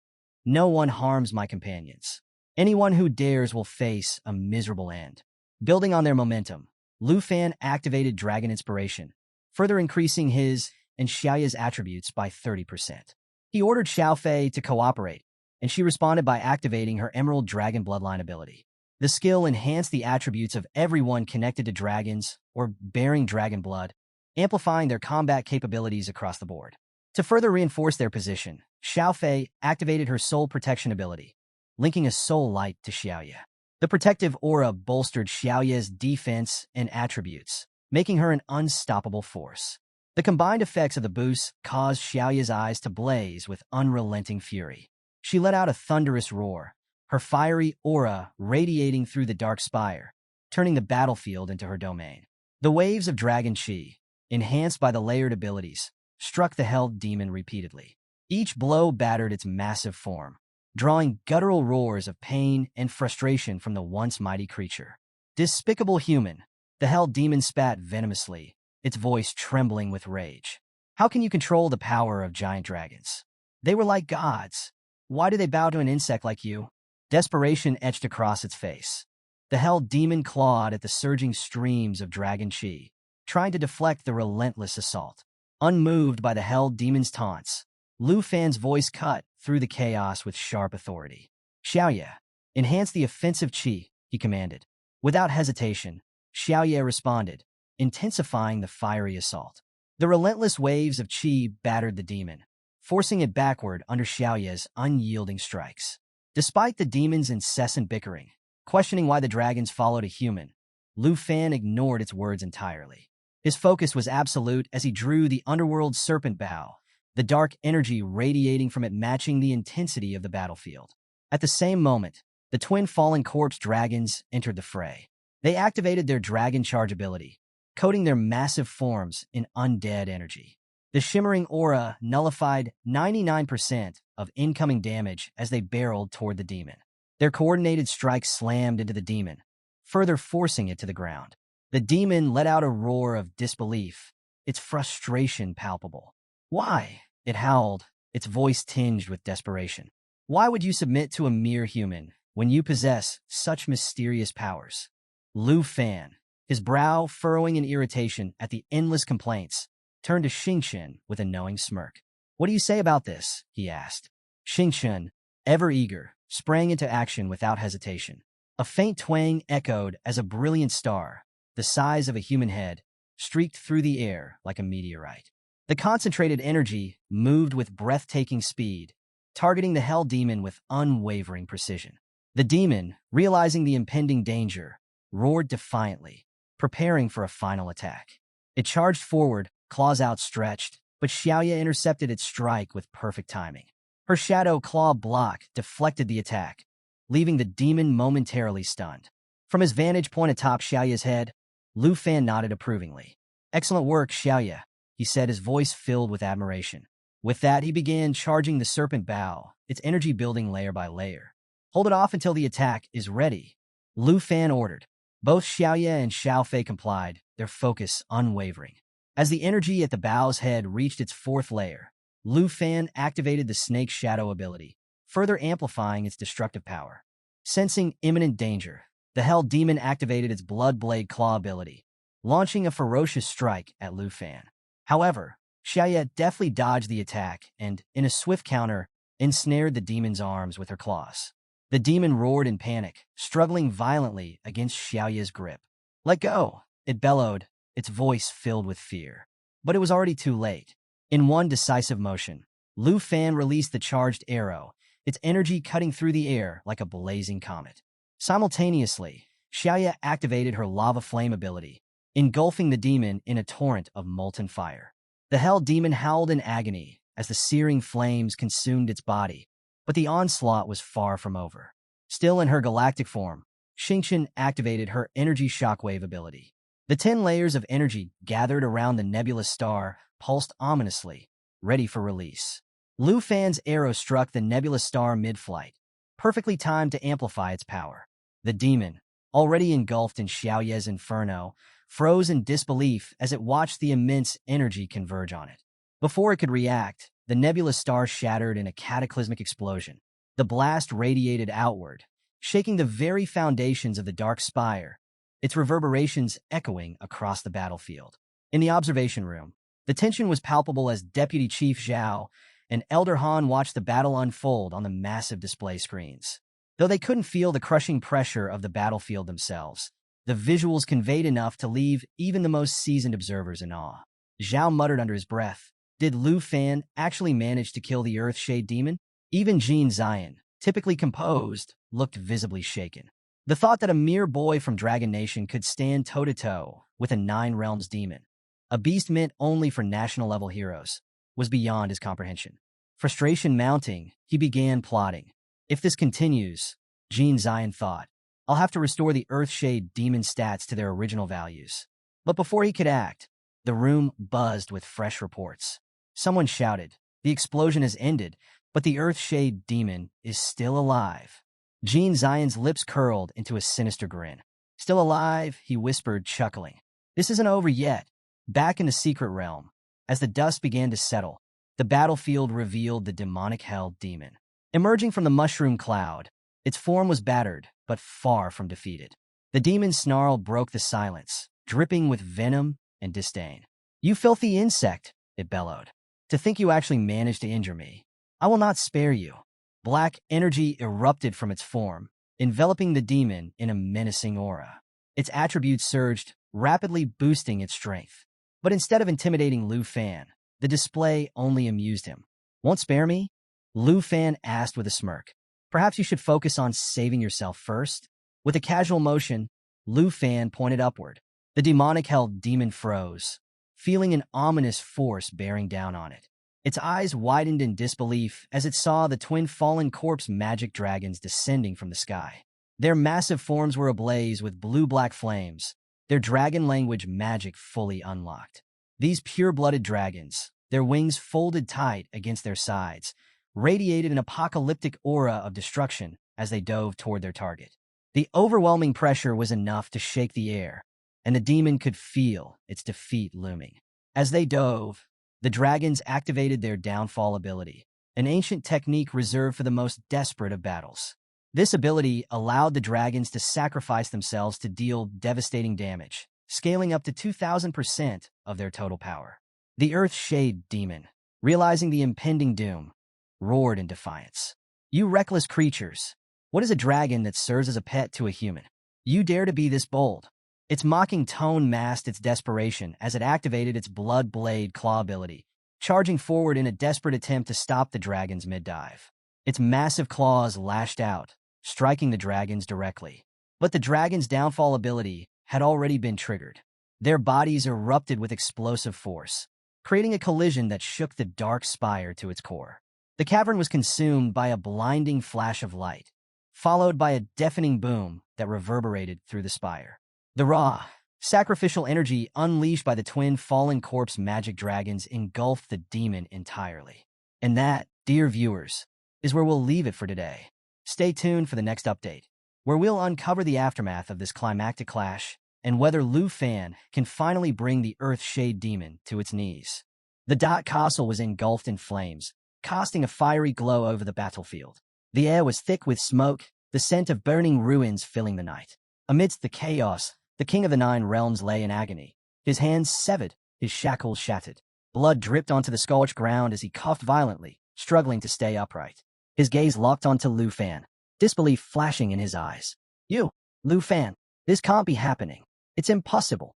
"No one harms my companions. Anyone who dares will face a miserable end." Building on their momentum, Lu Fan activated Dragon Inspiration, further increasing his and Xiaoya's attributes by 30%. He ordered Xiaofei to cooperate, and she responded by activating her Emerald Dragon Bloodline ability. The skill enhanced the attributes of everyone connected to dragons or bearing dragon blood, amplifying their combat capabilities across the board. To further reinforce their position, Xiaofei activated her Soul Protection ability, linking a soul light to Xiaoya. The protective aura bolstered Xiaoya's defense and attributes, making her an unstoppable force. The combined effects of the boost caused Xiaoya's eyes to blaze with unrelenting fury. She let out a thunderous roar, her fiery aura radiating through the dark spire, turning the battlefield into her domain. The waves of dragon chi, enhanced by the layered abilities, struck the held demon repeatedly. Each blow battered its massive form, drawing guttural roars of pain and frustration from the once mighty creature. Despicable human, the held demon spat venomously, its voice trembling with rage. How can you control the power of giant dragons? They were like gods. Why do they bow to an insect like you? Desperation etched across its face. The held demon clawed at the surging streams of dragon chi, trying to deflect the relentless assault. Unmoved by the held demon's taunts, Lu Fan's voice cut through the chaos with sharp authority. Xiaoye, enhance the offensive chi, he commanded. Without hesitation, Xiaoye responded, intensifying the fiery assault. The relentless waves of chi battered the demon, forcing it backward under Xiaoye's unyielding strikes. Despite the demon's incessant bickering, questioning why the dragons followed a human, Lu Fan ignored its words entirely. His focus was absolute as he drew the underworld serpent bow, the dark energy radiating from it matching the intensity of the battlefield. At the same moment, the twin fallen corpse dragons entered the fray. They activated their dragon charge ability, coating their massive forms in undead energy. The shimmering aura nullified 99% of incoming damage as they barreled toward the demon. Their coordinated strikes slammed into the demon, further forcing it to the ground. The demon let out a roar of disbelief, its frustration palpable. Why? It howled, its voice tinged with desperation. Why would you submit to a mere human when you possess such mysterious powers? Lu Fan, his brow furrowing in irritation at the endless complaints, turned to Xingchen with a knowing smirk. What do you say about this? He asked. Xingchen, ever eager, sprang into action without hesitation. A faint twang echoed as a brilliant star, the size of a human head, streaked through the air like a meteorite. The concentrated energy moved with breathtaking speed, targeting the hell demon with unwavering precision. The demon, realizing the impending danger, roared defiantly, preparing for a final attack. It charged forward, claws outstretched, but Xiaoye intercepted its strike with perfect timing. Her shadow claw block deflected the attack, leaving the demon momentarily stunned. From his vantage point atop Xiaoye's head, Lu Fan nodded approvingly. Excellent work, Xiaoye, he said, his voice filled with admiration. With that, he began charging the serpent bow, its energy building layer by layer. Hold it off until the attack is ready, Lu Fan ordered. Both Xiaoye and Xiaofei complied, their focus unwavering. As the energy at the bow's head reached its fourth layer, Lu Fan activated the snake's shadow ability, further amplifying its destructive power. Sensing imminent danger, the hell demon activated its blood blade claw ability, launching a ferocious strike at Lu Fan. However, Xiaoye deftly dodged the attack and, in a swift counter, ensnared the demon's arms with her claws. The demon roared in panic, struggling violently against Xiaoye's grip. Let go, it bellowed, its voice filled with fear. But it was already too late. In one decisive motion, Lu Fan released the charged arrow, its energy cutting through the air like a blazing comet. Simultaneously, Xiaoye activated her lava flame ability, engulfing the demon in a torrent of molten fire. The hell demon howled in agony as the searing flames consumed its body, but the onslaught was far from over. Still in her galactic form, Xingchen activated her energy shockwave ability. The 10 layers of energy gathered around the nebulous star pulsed ominously, ready for release. Lu Fan's arrow struck the nebulous star mid-flight, perfectly timed to amplify its power. The demon, already engulfed in Xiaoye's inferno, froze in disbelief as it watched the immense energy converge on it. Before it could react, the nebulous star shattered in a cataclysmic explosion. The blast radiated outward, shaking the very foundations of the dark spire, its reverberations echoing across the battlefield. In the observation room, the tension was palpable as Deputy Chief Zhao and Elder Han watched the battle unfold on the massive display screens. Though they couldn't feel the crushing pressure of the battlefield themselves, the visuals conveyed enough to leave even the most seasoned observers in awe. Zhao muttered under his breath, did Lu Fan actually manage to kill the Earthshade demon? Even Jin Zion, typically composed, looked visibly shaken. The thought that a mere boy from Dragon Nation could stand toe-to-toe with a Nine Realms demon, a beast meant only for national-level heroes, was beyond his comprehension. Frustration mounting, he began plotting. If this continues, Jin Zion thought, I'll have to restore the Earthshade demon stats to their original values. But before he could act, the room buzzed with fresh reports. Someone shouted. The explosion has ended, but the Earth-Shade demon is still alive. Jean Zion's lips curled into a sinister grin. Still alive, he whispered, chuckling. This isn't over yet. Back in the secret realm, as the dust began to settle, the battlefield revealed the demonic-held demon. Emerging from the mushroom cloud, its form was battered, but far from defeated. The demon's snarl broke the silence, dripping with venom and disdain. You filthy insect, it bellowed. To think you actually managed to injure me. I will not spare you. Black energy erupted from its form, enveloping the demon in a menacing aura. Its attributes surged, rapidly boosting its strength. But instead of intimidating Lu Fan, the display only amused him. Won't spare me? Lu Fan asked with a smirk. Perhaps you should focus on saving yourself first? With a casual motion, Lu Fan pointed upward. The demonic-held demon froze, feeling an ominous force bearing down on it. Its eyes widened in disbelief as it saw the twin fallen corpse magic dragons descending from the sky. Their massive forms were ablaze with blue-black flames, their dragon language magic fully unlocked. These pure-blooded dragons, their wings folded tight against their sides, radiated an apocalyptic aura of destruction as they dove toward their target. The overwhelming pressure was enough to shake the air, and the demon could feel its defeat looming. As they dove, the dragons activated their downfall ability, an ancient technique reserved for the most desperate of battles. This ability allowed the dragons to sacrifice themselves to deal devastating damage, scaling up to 2,000% of their total power. The Earth-Shade demon, realizing the impending doom, roared in defiance. You reckless creatures! What is a dragon that serves as a pet to a human? You dare to be this bold? Its mocking tone masked its desperation as it activated its blood blade claw ability, charging forward in a desperate attempt to stop the dragons mid-dive. Its massive claws lashed out, striking the dragons directly. But the dragon's downfall ability had already been triggered. Their bodies erupted with explosive force, creating a collision that shook the dark spire to its core. The cavern was consumed by a blinding flash of light, followed by a deafening boom that reverberated through the spire. The raw, sacrificial energy unleashed by the twin fallen corpse magic dragons engulfed the demon entirely. And that, dear viewers, is where we'll leave it for today. Stay tuned for the next update, where we'll uncover the aftermath of this climactic clash and whether Lu Fan can finally bring the Earth-Shade demon to its knees. The Dot Castle was engulfed in flames, casting a fiery glow over the battlefield. The air was thick with smoke, the scent of burning ruins filling the night. Amidst the chaos, the King of the Nine Realms lay in agony, his hands severed, his shackles shattered. Blood dripped onto the scorched ground as he coughed violently, struggling to stay upright. His gaze locked onto Lu Fan, disbelief flashing in his eyes. You, Lu Fan, this can't be happening. It's impossible.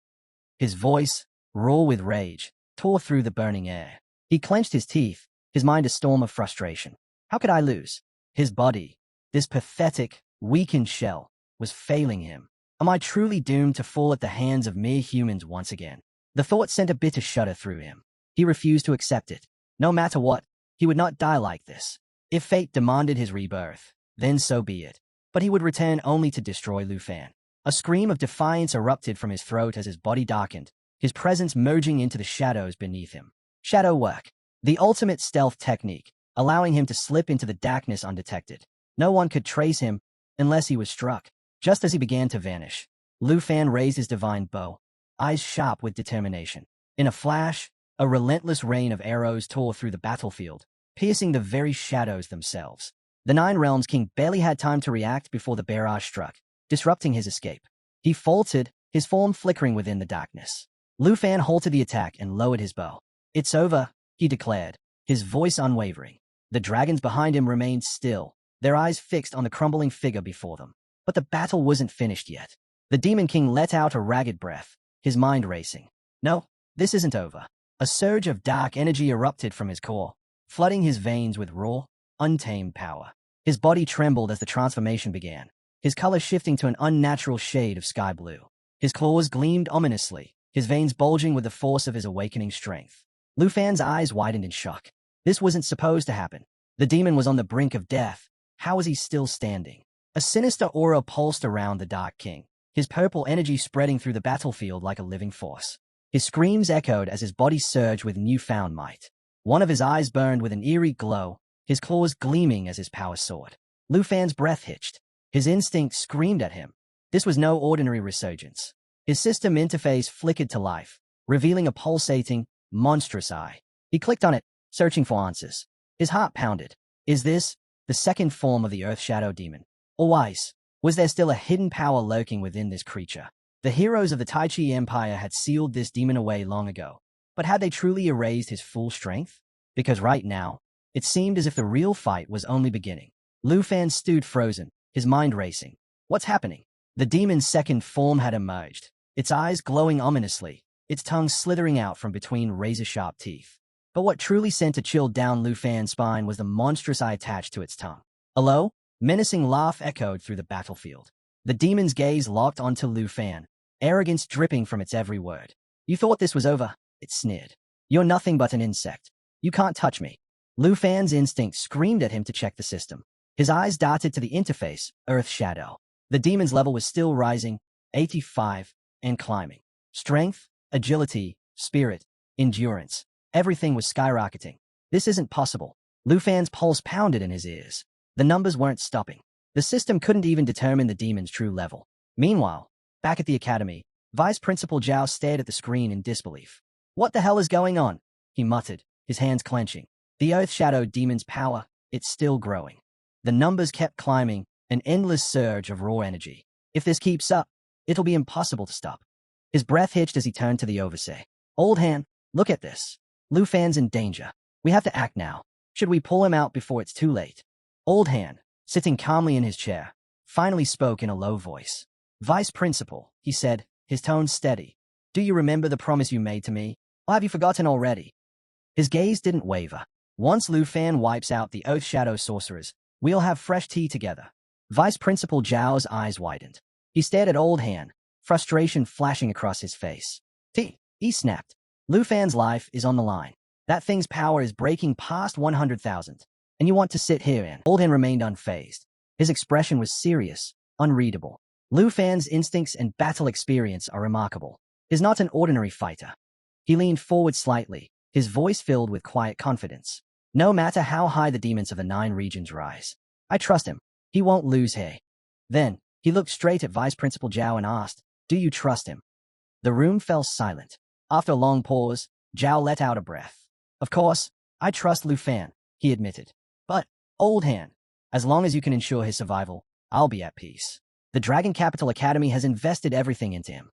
His voice, raw with rage, tore through the burning air. He clenched his teeth, his mind a storm of frustration. How could I lose? His body, this pathetic, weakened shell, was failing him. Am I truly doomed to fall at the hands of mere humans once again? The thought sent a bitter shudder through him. He refused to accept it. No matter what, he would not die like this. If fate demanded his rebirth, then so be it. But he would return only to destroy Lu Fan. A scream of defiance erupted from his throat as his body darkened, his presence merging into the shadows beneath him. Shadow work, the ultimate stealth technique, allowing him to slip into the darkness undetected. No one could trace him unless he was struck. Just as he began to vanish, Lu Fan raised his divine bow, eyes sharp with determination. In a flash, a relentless rain of arrows tore through the battlefield, piercing the very shadows themselves. The Nine Realms King barely had time to react before the barrage struck, disrupting his escape. He faltered, his form flickering within the darkness. Lu Fan halted the attack and lowered his bow. It's over, he declared, his voice unwavering. The dragons behind him remained still, their eyes fixed on the crumbling figure before them. But the battle wasn't finished yet. The Demon King let out a ragged breath, his mind racing. No, this isn't over. A surge of dark energy erupted from his core, flooding his veins with raw, untamed power. His body trembled as the transformation began, his color shifting to an unnatural shade of sky blue. His claws gleamed ominously, his veins bulging with the force of his awakening strength. Lu Fan's eyes widened in shock. This wasn't supposed to happen. The demon was on the brink of death. How was he still standing? A sinister aura pulsed around the Dark King, his purple energy spreading through the battlefield like a living force. His screams echoed as his body surged with newfound might. One of his eyes burned with an eerie glow, his claws gleaming as his power soared. Lu Fan's breath hitched. His instinct screamed at him. This was no ordinary resurgence. His system interface flickered to life, revealing a pulsating, monstrous eye. He clicked on it, searching for answers. His heart pounded. Is this the second form of the Earth Shadow Demon? Or was there still a hidden power lurking within this creature? The heroes of the Tai Chi Empire had sealed this demon away long ago. But had they truly erased his full strength? Because right now, it seemed as if the real fight was only beginning. Lu Fan stood frozen, his mind racing. What's happening? The demon's second form had emerged, its eyes glowing ominously, its tongue slithering out from between razor-sharp teeth. But what truly sent a chill down Lu Fan's spine was the monstrous eye attached to its tongue. A low, menacing laugh echoed through the battlefield. The demon's gaze locked onto Lu Fan, arrogance dripping from its every word. You thought this was over? It sneered. You're nothing but an insect. You can't touch me. Lu Fan's instinct screamed at him to check the system. His eyes darted to the interface, Earth Shadow. The demon's level was still rising, 85, and climbing. Strength, agility, spirit, endurance. Everything was skyrocketing. This isn't possible. Lu Fan's pulse pounded in his ears. The numbers weren't stopping. The system couldn't even determine the demon's true level. Meanwhile, back at the academy, Vice Principal Zhao stared at the screen in disbelief. What the hell is going on? He muttered, his hands clenching. The Earth Shadow Demon's power, it's still growing. The numbers kept climbing, an endless surge of raw energy. If this keeps up, it'll be impossible to stop. His breath hitched as he turned to the overseer. Old hand, look at this. Lu Fan's in danger. We have to act now. Should we pull him out before it's too late? Old hand, sitting calmly in his chair, finally spoke in a low voice. Vice Principal, he said, his tone steady. Do you remember the promise you made to me? Or have you forgotten already? His gaze didn't waver. Once Lu Fan wipes out the Earth Shadow sorcerers, we'll have fresh tea together. Vice Principal Zhao's eyes widened. He stared at Old Han, frustration flashing across his face. Tea, he snapped. Lu Fan's life is on the line. That thing's power is breaking past 100,000. And you want to sit here and... Old Han remained unfazed. His expression was serious, unreadable. Lu Fan's instincts and battle experience are remarkable. He's not an ordinary fighter. He leaned forward slightly, his voice filled with quiet confidence. No matter how high the demons of the 9 regions rise, I trust him. He won't lose here. Then, he looked straight at Vice Principal Zhao and asked, do you trust him? The room fell silent. After a long pause, Zhao let out a breath. Of course, I trust Lu Fan, he admitted. But, Old Han, as long as you can ensure his survival, I'll be at peace. The Dragon Capital Academy has invested everything into him.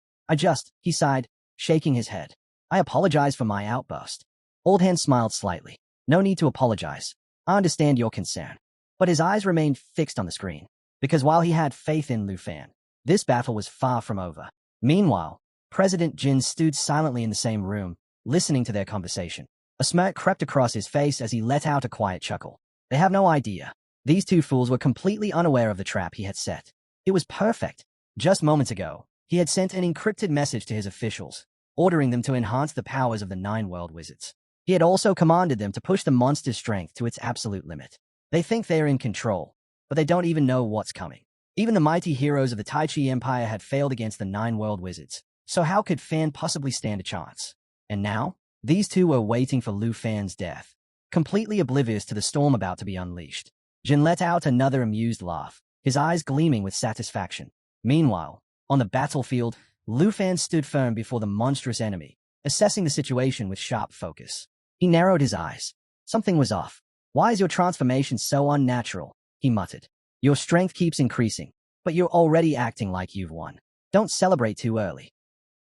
He sighed, shaking his head. I apologize for my outburst. Old Han smiled slightly. No need to apologize. I understand your concern. But his eyes remained fixed on the screen. Because while he had faith in Lu Fan, this battle was far from over. Meanwhile, President Jin stood silently in the same room, listening to their conversation. A smirk crept across his face as he let out a quiet chuckle. They have no idea. These two fools were completely unaware of the trap he had set. It was perfect. Just moments ago, he had sent an encrypted message to his officials, ordering them to enhance the powers of the 9 world wizards. He had also commanded them to push the monster's strength to its absolute limit. They think they are in control, but they don't even know what's coming. Even the mighty heroes of the Tai Chi Empire had failed against the 9 world wizards, so how could Fan possibly stand a chance? And now, these two were waiting for Lu Fan's death, completely oblivious to the storm about to be unleashed. Jin let out another amused laugh, his eyes gleaming with satisfaction. Meanwhile, on the battlefield, Lu Fan stood firm before the monstrous enemy, assessing the situation with sharp focus. He narrowed his eyes. Something was off. Why is your transformation so unnatural? He muttered. Your strength keeps increasing, but you're already acting like you've won. Don't celebrate too early.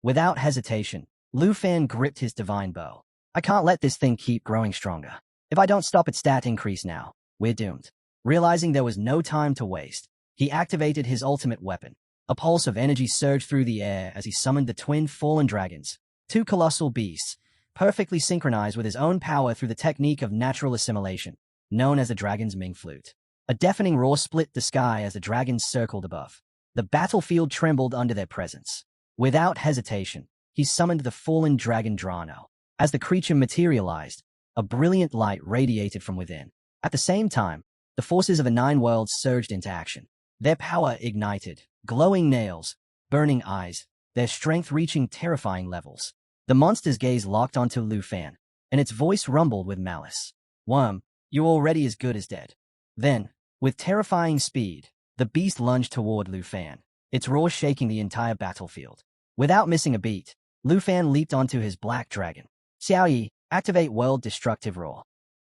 Without hesitation, Lu Fan gripped his divine bow. I can't let this thing keep growing stronger. If I don't stop its stat increase now, we're doomed. Realizing there was no time to waste, he activated his ultimate weapon. A pulse of energy surged through the air as he summoned the twin fallen dragons, 2 colossal beasts, perfectly synchronized with his own power through the technique of natural assimilation, known as the dragon's Ming flute. A deafening roar split the sky as the dragons circled above. The battlefield trembled under their presence. Without hesitation, he summoned the fallen dragon Drano. As the creature materialized, a brilliant light radiated from within. At the same time, the forces of the 9 worlds surged into action. Their power ignited, glowing nails, burning eyes, their strength reaching terrifying levels. The monster's gaze locked onto Lu Fan, and its voice rumbled with malice. Worm, you're already as good as dead. Then, with terrifying speed, the beast lunged toward Lu Fan, its roar shaking the entire battlefield. Without missing a beat, Lu Fan leaped onto his black dragon. Xiao Yi, activate World Destructive Roar.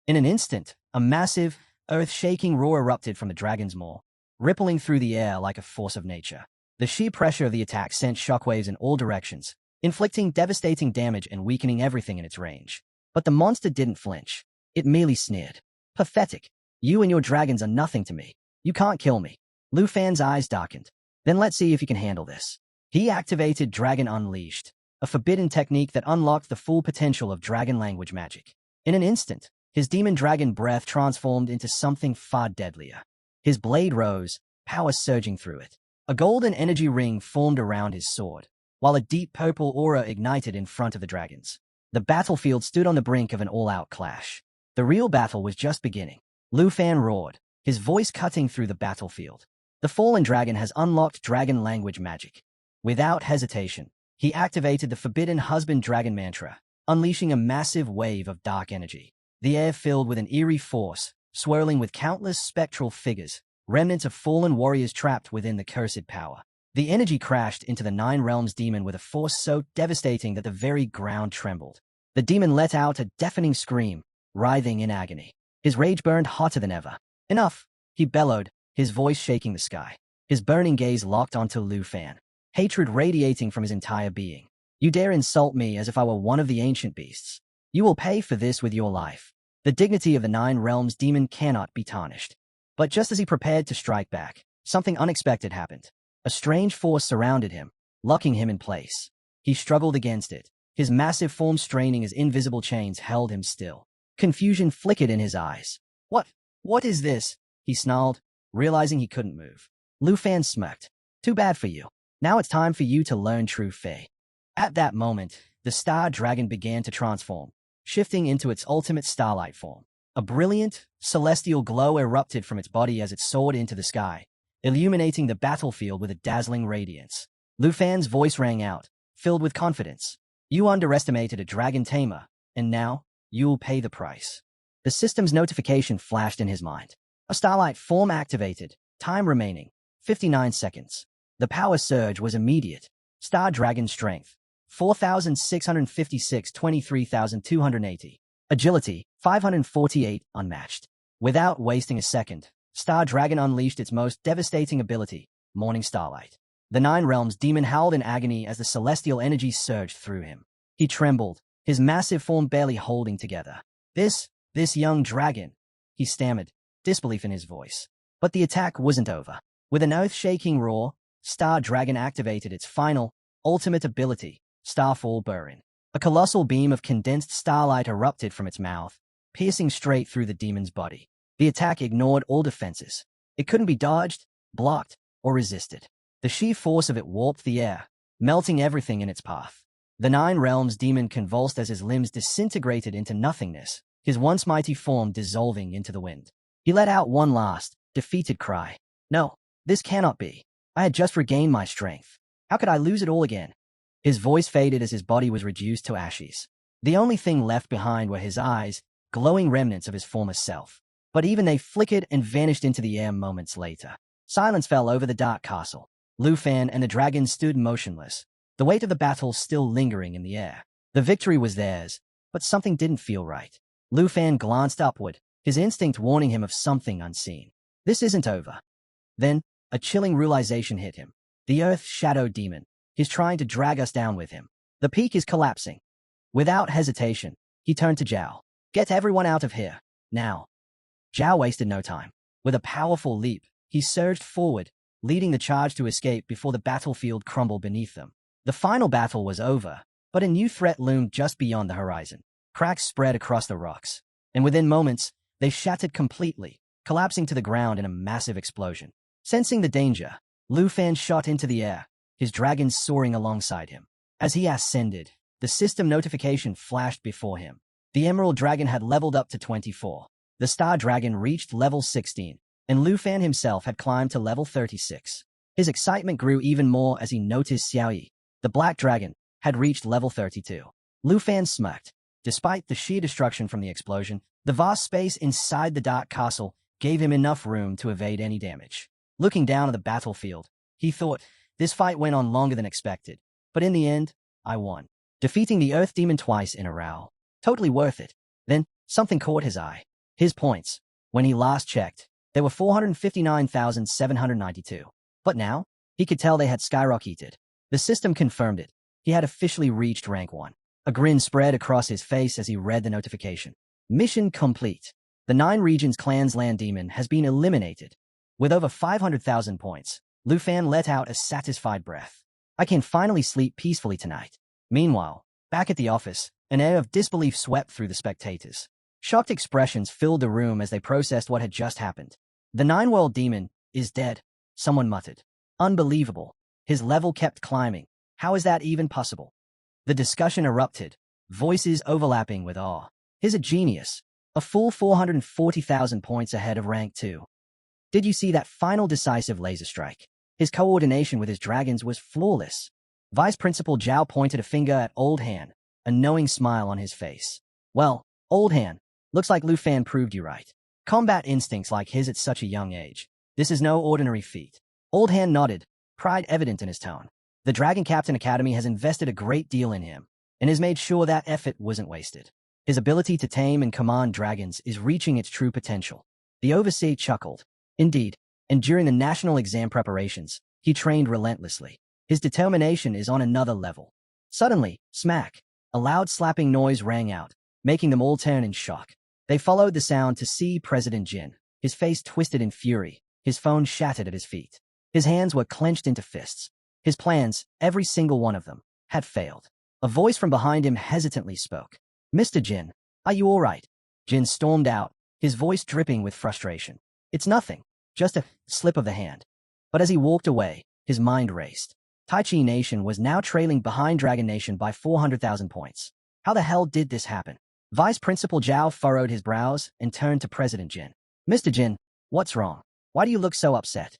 In an instant, a massive, earth-shaking roar erupted from the dragon's maw, rippling through the air like a force of nature. The sheer pressure of the attack sent shockwaves in all directions, inflicting devastating damage and weakening everything in its range. But the monster didn't flinch. It merely sneered. Pathetic. You and your dragons are nothing to me. You can't kill me. Lu Fan's eyes darkened. Then let's see if you can handle this. He activated Dragon Unleashed, a forbidden technique that unlocked the full potential of dragon language magic. In an instant, his demon dragon breath transformed into something far deadlier. His blade rose, power surging through it. A golden energy ring formed around his sword, while a deep purple aura ignited in front of the dragons. The battlefield stood on the brink of an all-out clash. The real battle was just beginning. Lu Fan roared, his voice cutting through the battlefield. The fallen dragon has unlocked dragon language magic. Without hesitation, he activated the forbidden husband dragon mantra, unleashing a massive wave of dark energy. The air filled with an eerie force, swirling with countless spectral figures, remnants of fallen warriors trapped within the cursed power. The energy crashed into the Nine Realms demon with a force so devastating that the very ground trembled. The demon let out a deafening scream, writhing in agony. His rage burned hotter than ever. Enough, he bellowed, his voice shaking the sky. His burning gaze locked onto Lu Fan, hatred radiating from his entire being. You dare insult me as if I were one of the ancient beasts. You will pay for this with your life. The dignity of the Nine Realms demon cannot be tarnished. But just as he prepared to strike back, something unexpected happened. A strange force surrounded him, locking him in place. He struggled against it, his massive form straining as invisible chains held him still. Confusion flickered in his eyes. What is this? He snarled, realizing he couldn't move. Lu Fan smirked. Too bad for you. Now it's time for you to learn true Fei. At that moment, the star dragon began to transform, shifting into its ultimate starlight form. A brilliant, celestial glow erupted from its body as it soared into the sky, illuminating the battlefield with a dazzling radiance. Lu Fan's voice rang out, filled with confidence. You underestimated a dragon tamer, and now, you'll pay the price. The system's notification flashed in his mind. A starlight form activated, time remaining, 59 seconds. The power surge was immediate. Star Dragon Strength, 4,656, 23,280. Agility, 548, unmatched. Without wasting a second, Star Dragon unleashed its most devastating ability, Morning Starlight. The Nine Realms demon howled in agony as the celestial energy surged through him. He trembled, his massive form barely holding together. This young dragon, he stammered, disbelief in his voice. But the attack wasn't over. With an earth-shaking roar, Star Dragon activated its final, ultimate ability, Starfall Burn. A colossal beam of condensed starlight erupted from its mouth, piercing straight through the demon's body. The attack ignored all defenses. It couldn't be dodged, blocked, or resisted. The sheer force of it warped the air, melting everything in its path. The Nine Realms demon convulsed as his limbs disintegrated into nothingness, his once mighty form dissolving into the wind. He let out one last, defeated cry. No, this cannot be. I had just regained my strength. How could I lose it all again? His voice faded as his body was reduced to ashes. The only thing left behind were his eyes, glowing remnants of his former self. But even they flickered and vanished into the air moments later. Silence fell over the dark castle. Lu Fan and the dragon stood motionless, the weight of the battle still lingering in the air. The victory was theirs, but something didn't feel right. Lu Fan glanced upward, his instinct warning him of something unseen. This isn't over. Then, a chilling realization hit him. The Earth Shadow Demon. He's trying to drag us down with him. The peak is collapsing. Without hesitation, he turned to Zhao. Get everyone out of here, now. Zhao wasted no time. With a powerful leap, he surged forward, leading the charge to escape before the battlefield crumbled beneath them. The final battle was over, but a new threat loomed just beyond the horizon. Cracks spread across the rocks, and within moments, they shattered completely, collapsing to the ground in a massive explosion. Sensing the danger, Lu Fan shot into the air, his dragon soaring alongside him. As he ascended, the system notification flashed before him. The Emerald Dragon had leveled up to 24. The Star Dragon reached level 16, and Lu Fan himself had climbed to level 36. His excitement grew even more as he noticed Xiao Yi, the Black Dragon, had reached level 32. Lu Fan smirked. Despite the sheer destruction from the explosion, the vast space inside the dark castle gave him enough room to evade any damage. Looking down at the battlefield, he thought, this fight went on longer than expected, but in the end, I won. Defeating the Earth Demon twice in a row. Totally worth it. Then, something caught his eye. His points. When he last checked, there were 459,792. But now, he could tell they had skyrocketed. The system confirmed it. He had officially reached rank 1. A grin spread across his face as he read the notification. Mission complete. The 9 Regions Clan's Land Demon has been eliminated. With over 500,000 points, Lu Fan let out a satisfied breath. I can finally sleep peacefully tonight. Meanwhile, back at the office, an air of disbelief swept through the spectators. Shocked expressions filled the room as they processed what had just happened. The 9-World Demon is dead, someone muttered. Unbelievable. His level kept climbing. How is that even possible? The discussion erupted, voices overlapping with awe. He's a genius, a full 440,000 points ahead of rank 2. Did you see that final decisive laser strike? His coordination with his dragons was flawless. Vice Principal Zhao pointed a finger at Old Han, a knowing smile on his face. Well, Old Han, looks like Lu Fan proved you right. Combat instincts like his at such a young age. This is no ordinary feat. Old Han nodded, pride evident in his tone. The Dragon Captain Academy has invested a great deal in him, and has made sure that effort wasn't wasted. His ability to tame and command dragons is reaching its true potential. The Overseer chuckled. Indeed, and during the national exam preparations, he trained relentlessly. His determination is on another level. Suddenly, smack, a loud slapping noise rang out, making them all turn in shock. They followed the sound to see President Jin, his face twisted in fury, his phone shattered at his feet. His hands were clenched into fists. His plans, every single one of them, had failed. A voice from behind him hesitantly spoke. Mr. Jin, are you all right? Jin stormed out, his voice dripping with frustration. It's nothing, just a slip of the hand. But as he walked away, his mind raced. Taichi Nation was now trailing behind Dragon Nation by 400,000 points. How the hell did this happen? Vice Principal Zhao furrowed his brows and turned to President Jin. Mr. Jin, what's wrong? Why do you look so upset?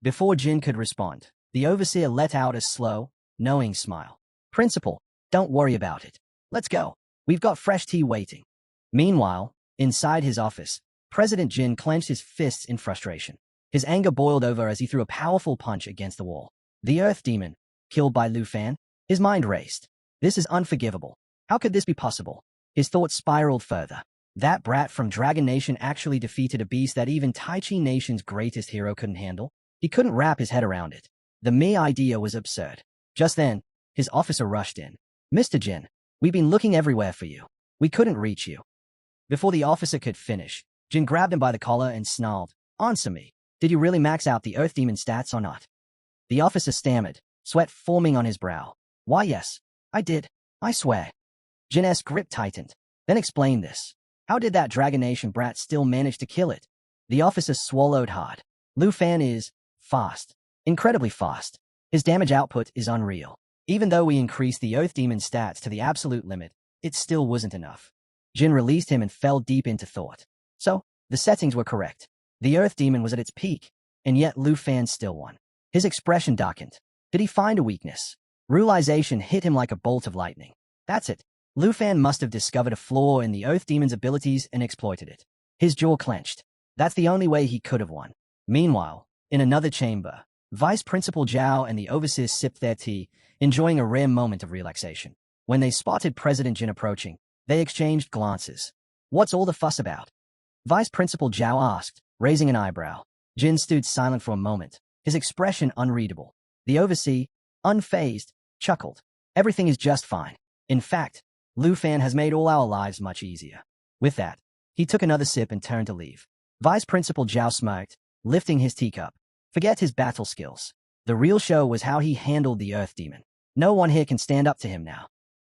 Before Jin could respond, the Overseer let out a slow, knowing smile. Principal, don't worry about it. Let's go. We've got fresh tea waiting. Meanwhile, inside his office, President Jin clenched his fists in frustration. His anger boiled over as he threw a powerful punch against the wall. The Earth Demon, killed by Lu Fan? His mind raced. This is unforgivable. How could this be possible? His thoughts spiraled further. That brat from Dragon Nation actually defeated a beast that even Taichi Nation's greatest hero couldn't handle? He couldn't wrap his head around it. The mere idea was absurd. Just then, his officer rushed in. Mr. Jin, we've been looking everywhere for you. We couldn't reach you. Before the officer could finish, Jin grabbed him by the collar and snarled, Answer me. Did you really max out the Earth Demon stats or not? The officer stammered, sweat forming on his brow. Why yes, I did. I swear. Jin's grip tightened. Then explain this. How did that Dragon Nation brat still manage to kill it? The officer swallowed hard. Lu Fan is fast. Incredibly fast. His damage output is unreal. Even though we increased the Earth Demon stats to the absolute limit, it still wasn't enough. Jin released him and fell deep into thought. So, the settings were correct. The Earth Demon was at its peak, and yet Lu Fan still won. His expression darkened. Did he find a weakness? Realization hit him like a bolt of lightning. That's it. Lu Fan must have discovered a flaw in the Earth Demon's abilities and exploited it. His jaw clenched. That's the only way he could have won. Meanwhile, in another chamber, Vice Principal Zhao and the Overseers sipped their tea, enjoying a rare moment of relaxation. When they spotted President Jin approaching, they exchanged glances. What's all the fuss about? Vice Principal Zhao asked, raising an eyebrow. Jin stood silent for a moment, his expression unreadable. The Overseer, unfazed, chuckled. Everything is just fine. In fact, Lu Fan has made all our lives much easier. With that, he took another sip and turned to leave. Vice Principal Zhao smirked, lifting his teacup. Forget his battle skills. The real show was how he handled the Earth Demon. No one here can stand up to him now.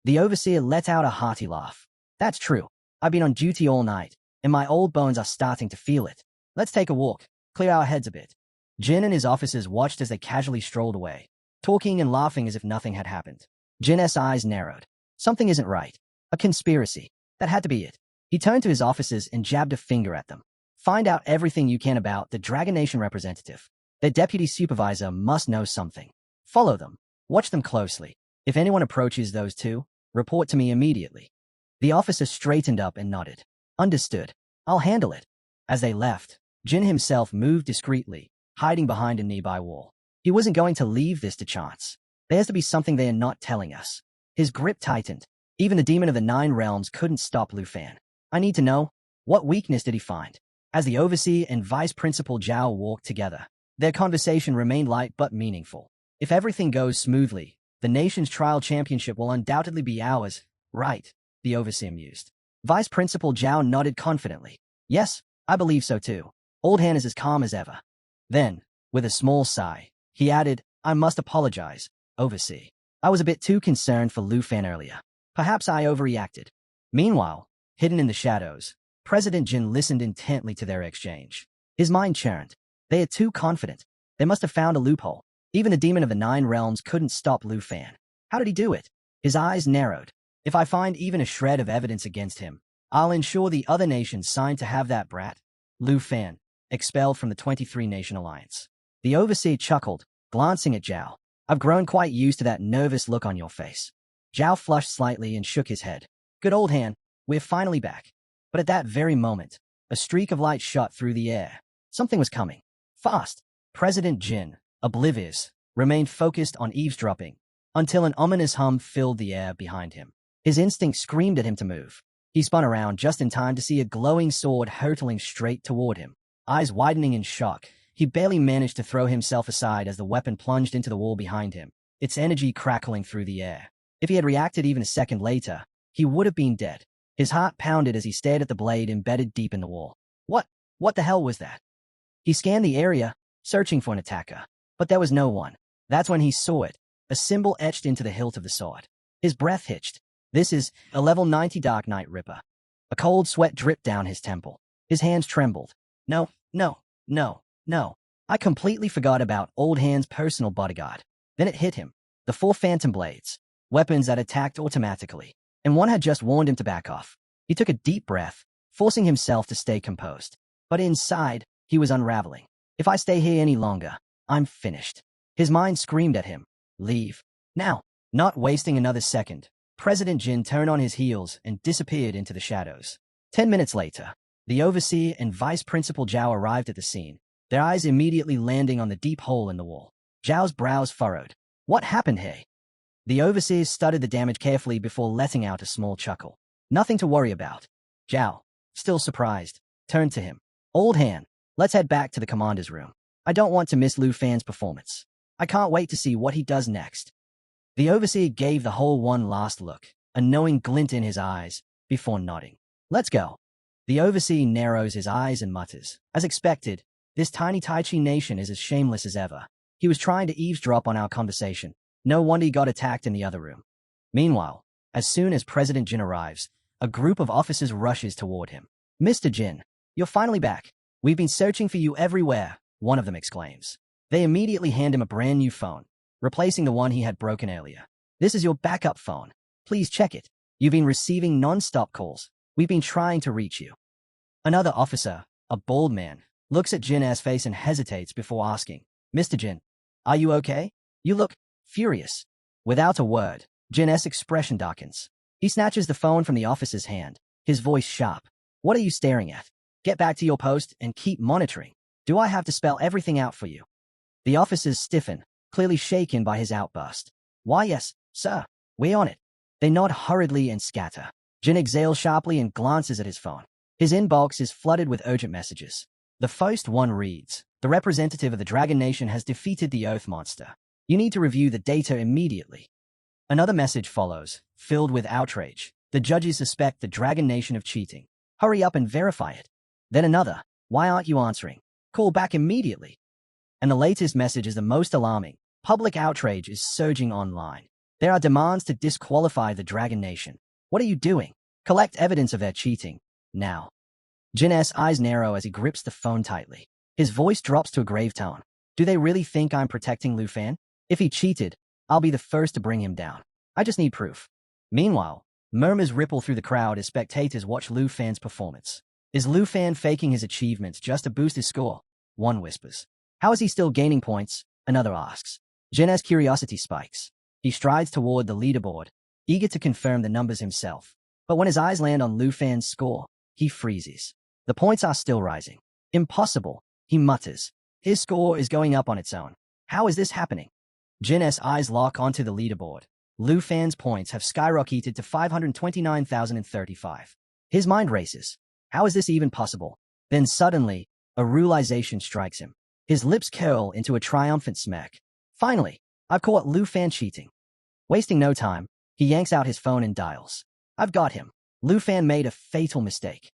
The Overseer let out a hearty laugh. That's true. I've been on duty all night, and my old bones are starting to feel it. Let's take a walk, clear our heads a bit. Jin and his officers watched as they casually strolled away, talking and laughing as if nothing had happened. Jin's eyes narrowed. Something isn't right. A conspiracy. That had to be it. He turned to his officers and jabbed a finger at them. Find out everything you can about the Dragon Nation representative. Their deputy supervisor must know something. Follow them. Watch them closely. If anyone approaches those two, report to me immediately. The officer straightened up and nodded. Understood. I'll handle it. As they left, Jin himself moved discreetly, hiding behind a nearby wall. He wasn't going to leave this to chance. There has to be something they are not telling us. His grip tightened. Even the demon of the Nine Realms couldn't stop Lu Fan. I need to know, what weakness did he find? As the overseer and vice principal Zhao walked together, their conversation remained light but meaningful. If everything goes smoothly, the nation's trial championship will undoubtedly be ours, right? The overseer mused. Vice Principal Zhao nodded confidently. Yes, I believe so too. Old Han is as calm as ever. Then, with a small sigh, he added, I must apologize, overseer. I was a bit too concerned for Lu Fan earlier. Perhaps I overreacted. Meanwhile, hidden in the shadows, President Jin listened intently to their exchange. His mind churned. They are too confident. They must have found a loophole. Even the demon of the Nine Realms couldn't stop Lu Fan. How did he do it? His eyes narrowed. If I find even a shred of evidence against him, I'll ensure the other nations sign to have that brat. Lu Fan, expelled from the 23-nation alliance. The overseer chuckled, glancing at Zhao. I've grown quite used to that nervous look on your face. Zhao flushed slightly and shook his head. Good old Han, we're finally back. But at that very moment, a streak of light shot through the air. Something was coming. Fast. President Jin, oblivious, remained focused on eavesdropping, until an ominous hum filled the air behind him. His instinct screamed at him to move. He spun around just in time to see a glowing sword hurtling straight toward him. Eyes widening in shock, he barely managed to throw himself aside as the weapon plunged into the wall behind him, its energy crackling through the air. If he had reacted even a second later, he would have been dead. His heart pounded as he stared at the blade embedded deep in the wall. What the hell was that? He scanned the area, searching for an attacker, but there was no one. That's when he saw it, a symbol etched into the hilt of the sword. His breath hitched. This is a level 90 Dark Knight Ripper. A cold sweat dripped down his temple. His hands trembled. No. I completely forgot about Old Han's personal bodyguard. Then it hit him. The 4 phantom blades, weapons that attacked automatically, and one had just warned him to back off. He took a deep breath, forcing himself to stay composed. But inside, he was unraveling. If I stay here any longer, I'm finished. His mind screamed at him. Leave. Now. Not wasting another second, President Jin turned on his heels and disappeared into the shadows. 10 minutes later, the overseer and vice principal Zhao arrived at the scene, their eyes immediately landing on the deep hole in the wall. Zhao's brows furrowed. What happened here? The overseer studied the damage carefully before letting out a small chuckle. Nothing to worry about. Zhao, still surprised, turned to him. Old Han, let's head back to the commander's room. I don't want to miss Lu Fan's performance. I can't wait to see what he does next. The overseer gave the whole one last look, a knowing glint in his eyes, before nodding. Let's go. The overseer narrows his eyes and mutters. As expected, this tiny Taichi nation is as shameless as ever. He was trying to eavesdrop on our conversation. No wonder he got attacked in the other room. Meanwhile, as soon as President Jin arrives, a group of officers rushes toward him. Mr. Jin, you're finally back. We've been searching for you everywhere, one of them exclaims. They immediately hand him a brand new phone, replacing the one he had broken earlier. This is your backup phone. Please check it. You've been receiving non-stop calls. We've been trying to reach you. Another officer, a bald man, looks at Jin's face and hesitates before asking, Mr. Jin, are you okay? You look furious. Without a word, Jin's expression darkens. He snatches the phone from the officer's hand, his voice sharp. What are you staring at? Get back to your post and keep monitoring. Do I have to spell everything out for you? The officers stiffen, clearly shaken by his outburst. Why yes, sir. We're on it. They nod hurriedly and scatter. Jin exhales sharply and glances at his phone. His inbox is flooded with urgent messages. The first one reads, the representative of the Dragon Nation has defeated the Earth monster. You need to review the data immediately. Another message follows, filled with outrage. The judges suspect the Dragon Nation of cheating. Hurry up and verify it. Then another, why aren't you answering? Call back immediately. And the latest message is the most alarming. Public outrage is surging online. There are demands to disqualify the Dragon Nation. What are you doing? Collect evidence of their cheating. Now. Jin's eyes narrow as he grips the phone tightly. His voice drops to a grave tone. Do they really think I'm protecting Lu Fan? If he cheated, I'll be the first to bring him down. I just need proof. Meanwhile, murmurs ripple through the crowd as spectators watch Lu Fan's performance. Is Lu Fan faking his achievements just to boost his score? One whispers. How is he still gaining points? Another asks. Jin's curiosity spikes. He strides toward the leaderboard, eager to confirm the numbers himself. But when his eyes land on Lu Fan's score, he freezes. The points are still rising. Impossible, he mutters. His score is going up on its own. How is this happening? Jin's eyes lock onto the leaderboard. Lu Fan's points have skyrocketed to 529,035. His mind races. How is this even possible? Then suddenly, a realization strikes him. His lips curl into a triumphant smirk. Finally, I've caught Lu Fan cheating. Wasting no time, he yanks out his phone and dials. I've got him. Lu Fan made a fatal mistake.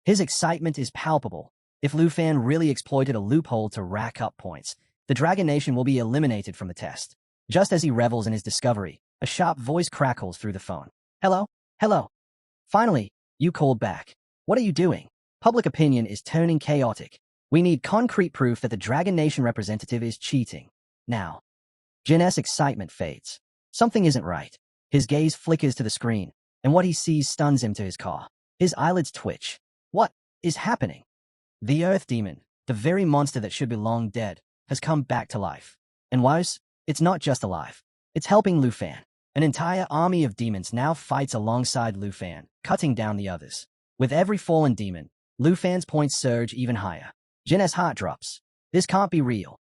His excitement is palpable. If Lu Fan really exploited a loophole to rack up points, the Dragon Nation will be eliminated from the test. Just as he revels in his discovery, a sharp voice crackles through the phone. Hello? Hello? Finally, you called back. What are you doing? Public opinion is turning chaotic. We need concrete proof that the Dragon Nation representative is cheating. Now. Jin's excitement fades. Something isn't right. His gaze flickers to the screen, and what he sees stuns him to his core. His eyelids twitch. What is happening? The Earth Demon, the very monster that should be long dead, has come back to life. And worse, it's not just alive. It's helping Lu Fan. An entire army of demons now fights alongside Lu Fan, cutting down the others. With every fallen demon, Lu Fan's points surge even higher. Jin's heart drops. This can't be real.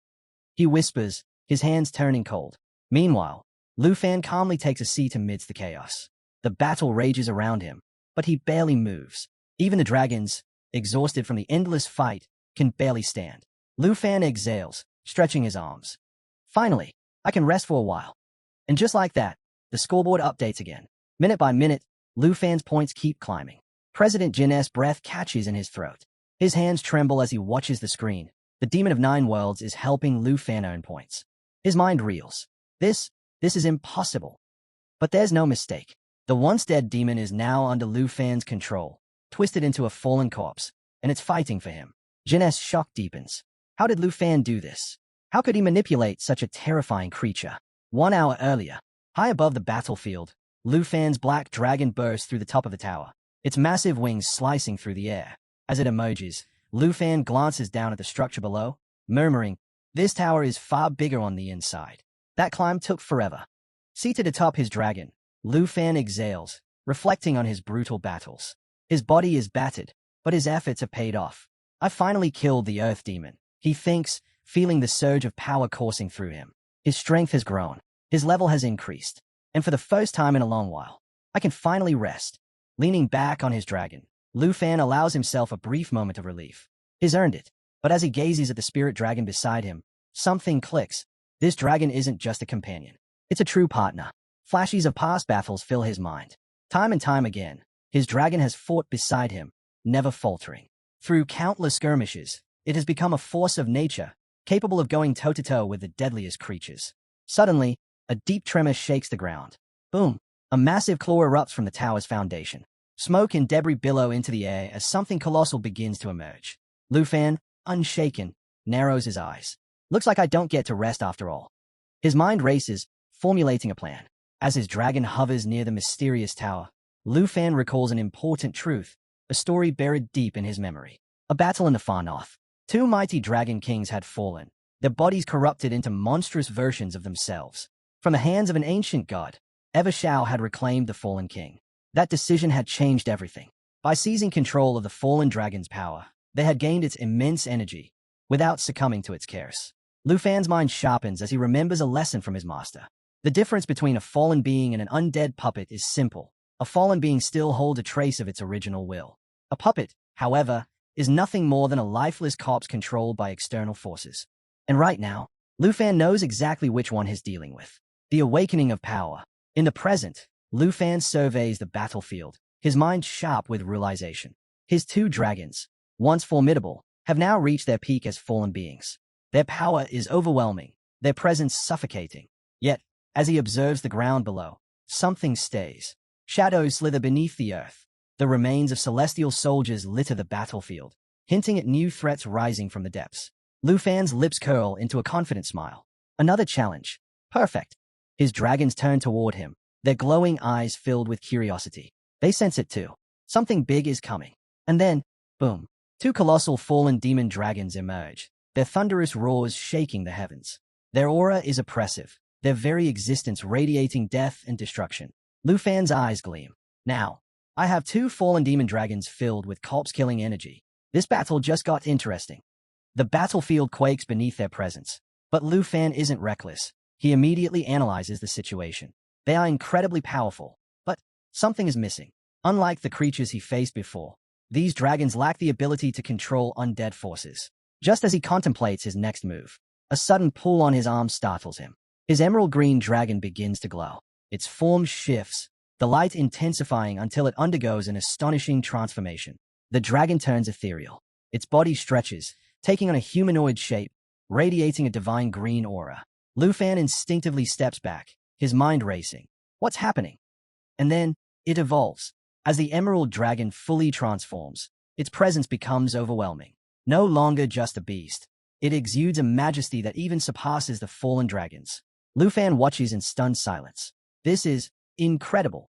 He whispers, his hands turning cold. Meanwhile, Lu Fan calmly takes a seat amidst the chaos. The battle rages around him, but he barely moves. Even the dragons, exhausted from the endless fight, can barely stand. Lu Fan exhales, stretching his arms. Finally, I can rest for a while. And just like that, the scoreboard updates again. Minute by minute, Lu Fan's points keep climbing. President Jin's breath catches in his throat. His hands tremble as he watches the screen. The Demon of Nine Worlds is helping Lu Fan earn points. His mind reels. This is impossible. But there's no mistake. The once-dead demon is now under Lu Fan's control, twisted into a fallen corpse, and it's fighting for him. Jin's shock deepens. How did Lu Fan do this? How could he manipulate such a terrifying creature? 1 hour earlier, high above the battlefield, Lu Fan's black dragon bursts through the top of the tower, its massive wings slicing through the air. As it emerges, Lu Fan glances down at the structure below, murmuring, "This tower is far bigger on the inside. That climb took forever." Seated atop his dragon, Lu Fan exhales, reflecting on his brutal battles. His body is battered, but his efforts have paid off. I finally killed the Earth Demon, he thinks, feeling the surge of power coursing through him. His strength has grown, his level has increased, and for the first time in a long while, I can finally rest. Leaning back on his dragon, Lu Fan allows himself a brief moment of relief. He's earned it, but as he gazes at the spirit dragon beside him, something clicks. This dragon isn't just a companion. It's a true partner. Flashes of past battles fill his mind. Time and time again, his dragon has fought beside him, never faltering. Through countless skirmishes, it has become a force of nature, capable of going toe-to-toe with the deadliest creatures. Suddenly, a deep tremor shakes the ground. Boom! A massive claw erupts from the tower's foundation. Smoke and debris billow into the air as something colossal begins to emerge. Lu Fan, unshaken, narrows his eyes. Looks like I don't get to rest after all. His mind races, formulating a plan. As his dragon hovers near the mysterious tower, Lu Fan recalls an important truth, a story buried deep in his memory. A battle in the far north. 2 mighty dragon kings had fallen, their bodies corrupted into monstrous versions of themselves. From the hands of an ancient god, Evershao had reclaimed the fallen king. That decision had changed everything. By seizing control of the fallen dragon's power, they had gained its immense energy, without succumbing to its curse. Lu Fan's mind sharpens as he remembers a lesson from his master. The difference between a fallen being and an undead puppet is simple. A fallen being still holds a trace of its original will. A puppet, however, is nothing more than a lifeless corpse controlled by external forces. And right now, Lu Fan knows exactly which one he's dealing with. The awakening of power. In the present, Lu Fan surveys the battlefield, his mind sharp with realization. His 2 dragons, once formidable, have now reached their peak as fallen beings. Their power is overwhelming, their presence suffocating. Yet, as he observes the ground below, something stays. Shadows slither beneath the earth. The remains of celestial soldiers litter the battlefield, hinting at new threats rising from the depths. Lu Fan's lips curl into a confident smile. Another challenge. Perfect. His dragons turn toward him, their glowing eyes filled with curiosity. They sense it too. Something big is coming. And then, boom, 2 colossal fallen demon dragons emerge, their thunderous roars shaking the heavens. Their aura is oppressive, their very existence radiating death and destruction. Lu Fan's eyes gleam. Now, I have two fallen demon dragons filled with corpse-killing energy. This battle just got interesting. The battlefield quakes beneath their presence. But Lu Fan isn't reckless. He immediately analyzes the situation. They are incredibly powerful, but something is missing. Unlike the creatures he faced before, these dragons lack the ability to control undead forces. Just as he contemplates his next move, a sudden pull on his arm startles him. His emerald green dragon begins to glow. Its form shifts, the light intensifying until it undergoes an astonishing transformation. The dragon turns ethereal. Its body stretches, taking on a humanoid shape, radiating a divine green aura. Lu Fan instinctively steps back, his mind racing. What's happening? And then, it evolves. As the emerald dragon fully transforms, its presence becomes overwhelming. No longer just a beast. It exudes a majesty that even surpasses the fallen dragons. Lu Fan watches in stunned silence. This is incredible.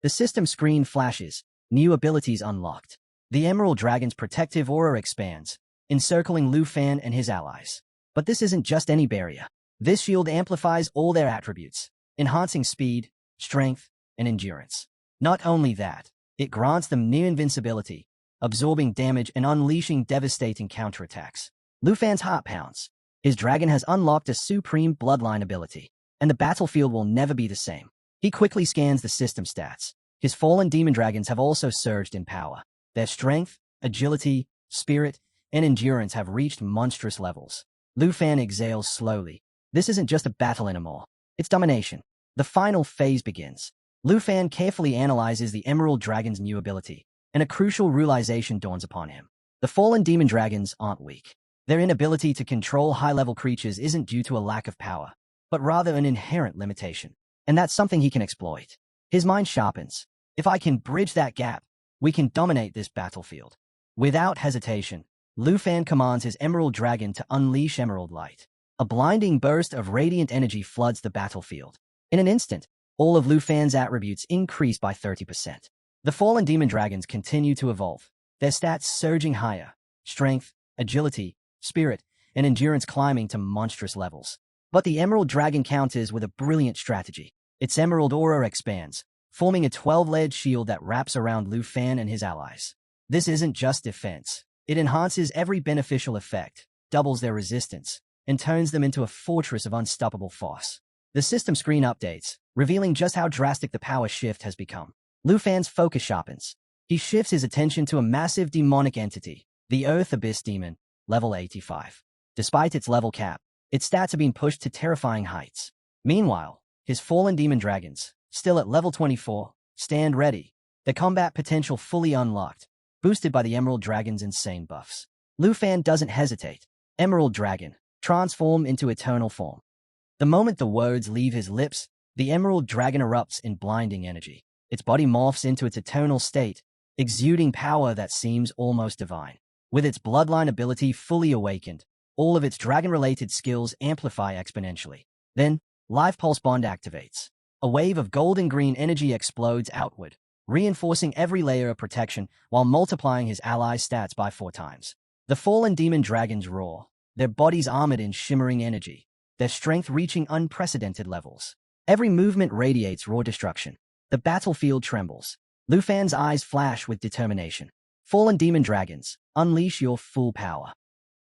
The system screen flashes, new abilities unlocked. The emerald dragon's protective aura expands, encircling Lu Fan and his allies. But this isn't just any barrier. This shield amplifies all their attributes, enhancing speed, strength, and endurance. Not only that, it grants them near invincibility, absorbing damage and unleashing devastating counterattacks. Lu Fan's heart pounds. His dragon has unlocked a supreme bloodline ability, and the battlefield will never be the same. He quickly scans the system stats. His fallen demon dragons have also surged in power. Their strength, agility, spirit, and endurance have reached monstrous levels. Lu Fan exhales slowly. This isn't just a battle anymore. It's domination. The final phase begins. Lu Fan carefully analyzes the emerald dragon's new ability, and a crucial realization dawns upon him. The fallen demon dragons aren't weak. Their inability to control high-level creatures isn't due to a lack of power, but rather an inherent limitation. And that's something he can exploit. His mind sharpens. If I can bridge that gap, we can dominate this battlefield. Without hesitation, Lu Fan commands his emerald dragon to unleash emerald light. A blinding burst of radiant energy floods the battlefield. In an instant, all of Lu Fan's attributes increase by 30%. The fallen demon dragons continue to evolve, their stats surging higher, strength, agility, spirit, and endurance climbing to monstrous levels. But the emerald dragon counters with a brilliant strategy. Its emerald aura expands, forming a 12-layered shield that wraps around Lu Fan and his allies. This isn't just defense. It enhances every beneficial effect, doubles their resistance, and turns them into a fortress of unstoppable force. The system screen updates, revealing just how drastic the power shift has become. Lu Fan's focus sharpens. He shifts his attention to a massive demonic entity, the Earth Abyss Demon, level 85. Despite its level cap, its stats have been pushed to terrifying heights. Meanwhile, his fallen demon dragons, still at level 24, stand ready, their combat potential fully unlocked, boosted by the Emerald Dragon's insane buffs. Lu Fan doesn't hesitate. Emerald Dragon, transform into eternal form. The moment the words leave his lips, the Emerald Dragon erupts in blinding energy. Its body morphs into its eternal state, exuding power that seems almost divine. With its bloodline ability fully awakened, all of its dragon-related skills amplify exponentially. Then, Life Pulse Bond activates. A wave of golden-green energy explodes outward, reinforcing every layer of protection while multiplying his allies' stats by 4 times. The fallen demon dragons roar, their bodies armored in shimmering energy, their strength reaching unprecedented levels. Every movement radiates raw destruction. The battlefield trembles. Lu Fan's eyes flash with determination. Fallen demon dragons, unleash your full power.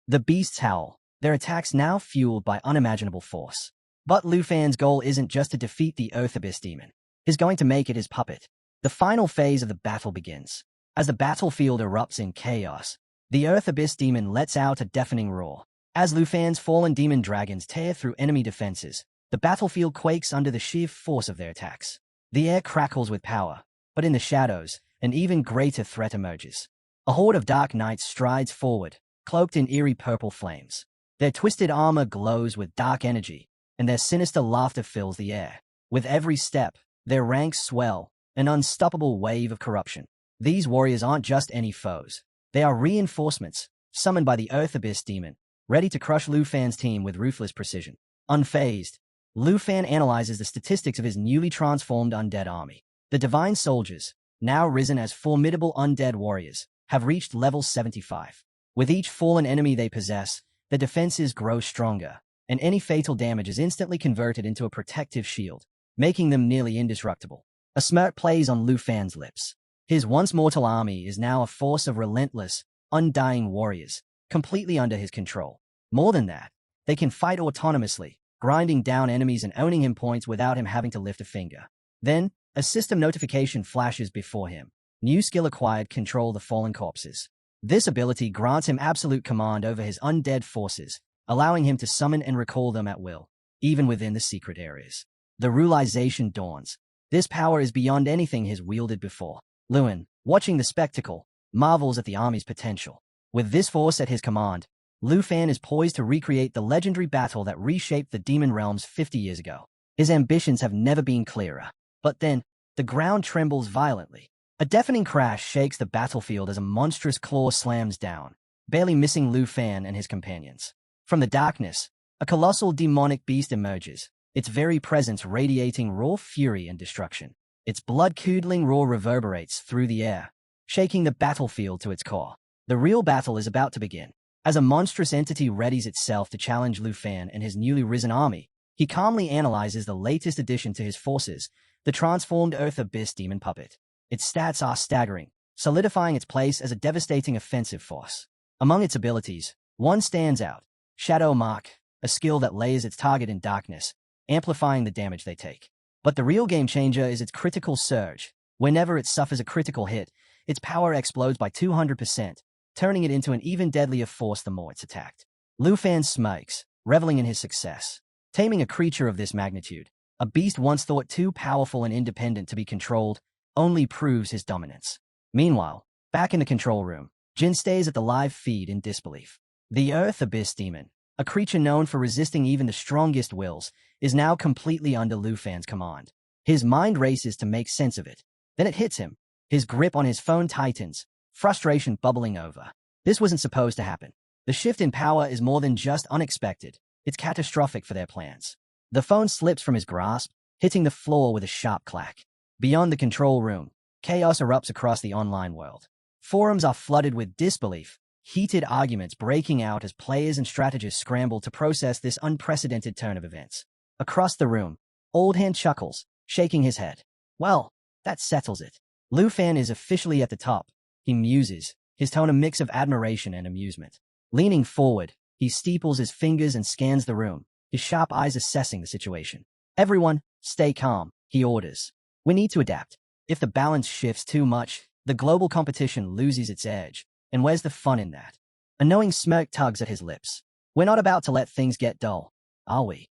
The beasts howl, their attacks now fueled by unimaginable force. But Lu Fan's goal isn't just to defeat the Earth Abyss Demon. He's going to make it his puppet. The final phase of the battle begins. As the battlefield erupts in chaos, the Earth Abyss Demon lets out a deafening roar. As Lu Fan's fallen demon dragons tear through enemy defenses, the battlefield quakes under the sheer force of their attacks. The air crackles with power, but in the shadows, an even greater threat emerges. A horde of dark knights strides forward, cloaked in eerie purple flames. Their twisted armor glows with dark energy, and their sinister laughter fills the air. With every step, their ranks swell, an unstoppable wave of corruption. These warriors aren't just any foes. They are reinforcements, summoned by the Earth Abyss Demon, ready to crush Lu Fan's team with ruthless precision. Unfazed, Lu Fan analyzes the statistics of his newly transformed undead army. The Divine Soldiers, now risen as formidable undead warriors, have reached level 75. With each fallen enemy they possess, their defenses grow stronger, and any fatal damage is instantly converted into a protective shield, making them nearly indestructible. A smirk plays on Lu Fan's lips. His once mortal army is now a force of relentless, undying warriors, completely under his control. More than that, they can fight autonomously, grinding down enemies and owning him points without him having to lift a finger. Then, a system notification flashes before him. New skill acquired, control the fallen corpses. This ability grants him absolute command over his undead forces, allowing him to summon and recall them at will, even within the secret areas. The realization dawns. This power is beyond anything he's wielded before. Lewin, watching the spectacle, marvels at the army's potential. With this force at his command, Lu Fan is poised to recreate the legendary battle that reshaped the demon realms 50 years ago. His ambitions have never been clearer. But then, the ground trembles violently. A deafening crash shakes the battlefield as a monstrous claw slams down, barely missing Lu Fan and his companions. From the darkness, a colossal demonic beast emerges, its very presence radiating raw fury and destruction. Its blood-curdling roar reverberates through the air, shaking the battlefield to its core. The real battle is about to begin. As a monstrous entity readies itself to challenge Lu Fan and his newly risen army, he calmly analyzes the latest addition to his forces, the transformed Earth Abyss Demon Puppet. Its stats are staggering, solidifying its place as a devastating offensive force. Among its abilities, one stands out, Shadow Mark, a skill that layers its target in darkness, amplifying the damage they take. But the real game-changer is its critical surge. Whenever it suffers a critical hit, its power explodes by 200%, turning it into an even deadlier force the more it's attacked. Lu Fan smirks, reveling in his success. Taming a creature of this magnitude, a beast once thought too powerful and independent to be controlled, only proves his dominance. Meanwhile, back in the control room, Jin stays at the live feed in disbelief. The Earth Abyss Demon, a creature known for resisting even the strongest wills, is now completely under Lu Fan's command. His mind races to make sense of it. Then it hits him. His grip on his phone tightens, frustration bubbling over. This wasn't supposed to happen. The shift in power is more than just unexpected. It's catastrophic for their plans. The phone slips from his grasp, hitting the floor with a sharp clack. Beyond the control room, chaos erupts across the online world. Forums are flooded with disbelief, heated arguments breaking out as players and strategists scramble to process this unprecedented turn of events. Across the room, Old Hand chuckles, shaking his head. Well, that settles it. Lu Fan is officially at the top. He muses, his tone a mix of admiration and amusement. Leaning forward, he steeples his fingers and scans the room, his sharp eyes assessing the situation. Everyone, stay calm, he orders. We need to adapt. If the balance shifts too much, the global competition loses its edge. And where's the fun in that? A knowing smirk tugs at his lips. We're not about to let things get dull, are we?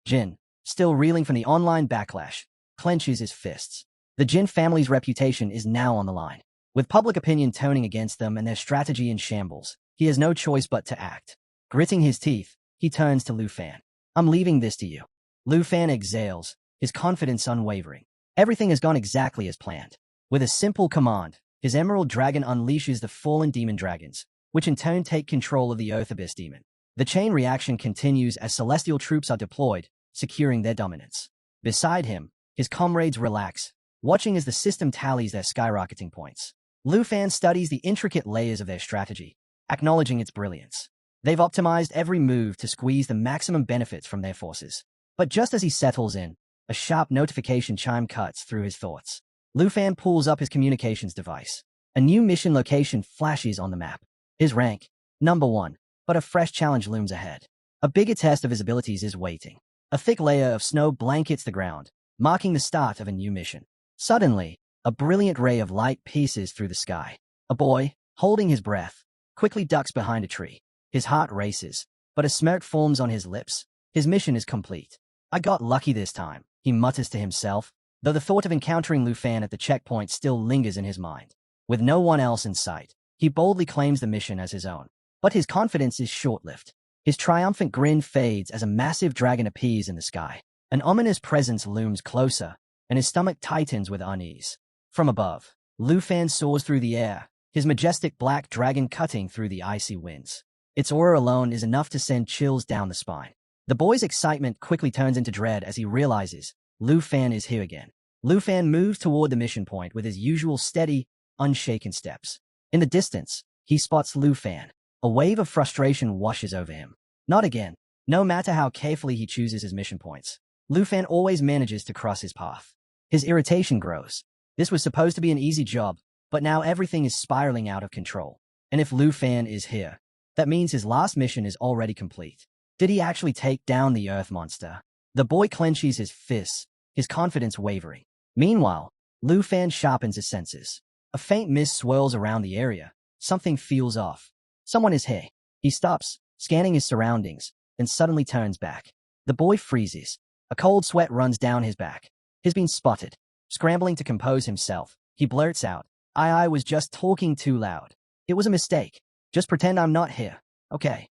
Jin, still reeling from the online backlash, clenches his fists. The Jin family's reputation is now on the line. With public opinion turning against them and their strategy in shambles, he has no choice but to act. Gritting his teeth, he turns to Lu Fan. I'm leaving this to you. Lu Fan exhales, his confidence unwavering. Everything has gone exactly as planned. With a simple command, his Emerald Dragon unleashes the fallen demon dragons, which in turn take control of the Earth Abyss Demon. The chain reaction continues as celestial troops are deployed, securing their dominance. Beside him, his comrades relax, watching as the system tallies their skyrocketing points. Lu Fan studies the intricate layers of their strategy, acknowledging its brilliance. They've optimized every move to squeeze the maximum benefits from their forces. But just as he settles in, a sharp notification chime cuts through his thoughts. Lu Fan pulls up his communications device. A new mission location flashes on the map. His rank, number 1, but a fresh challenge looms ahead. A bigger test of his abilities is waiting. A thick layer of snow blankets the ground, marking the start of a new mission. Suddenly, a brilliant ray of light pierces through the sky. A boy, holding his breath, quickly ducks behind a tree. His heart races, but a smirk forms on his lips. His mission is complete. I got lucky this time, he mutters to himself, though the thought of encountering Lu Fan at the checkpoint still lingers in his mind. With no one else in sight, he boldly claims the mission as his own. But his confidence is short-lived. His triumphant grin fades as a massive dragon appears in the sky. An ominous presence looms closer, and his stomach tightens with unease. From above, Lu Fan soars through the air, his majestic black dragon cutting through the icy winds. Its aura alone is enough to send chills down the spine. The boy's excitement quickly turns into dread as he realizes Lu Fan is here again. Lu Fan moves toward the mission point with his usual steady, unshaken steps. In the distance, he spots Lu Fan. A wave of frustration washes over him. Not again. No matter how carefully he chooses his mission points, Lu Fan always manages to cross his path. His irritation grows. This was supposed to be an easy job, But now everything is spiraling out of control. And if Lu Fan is here, that means his last mission is already complete. Did he actually take down the Earth monster? The boy clenches his fists, his confidence wavering. Meanwhile, Lu Fan sharpens his senses. A faint mist swirls around the area. Something feels off. Someone is here. He stops, scanning his surroundings, then suddenly turns back. The boy freezes. A cold sweat runs down his back. He's been spotted. Scrambling to compose himself, he blurts out, I was just talking too loud. It was a mistake. Just pretend I'm not here, okay?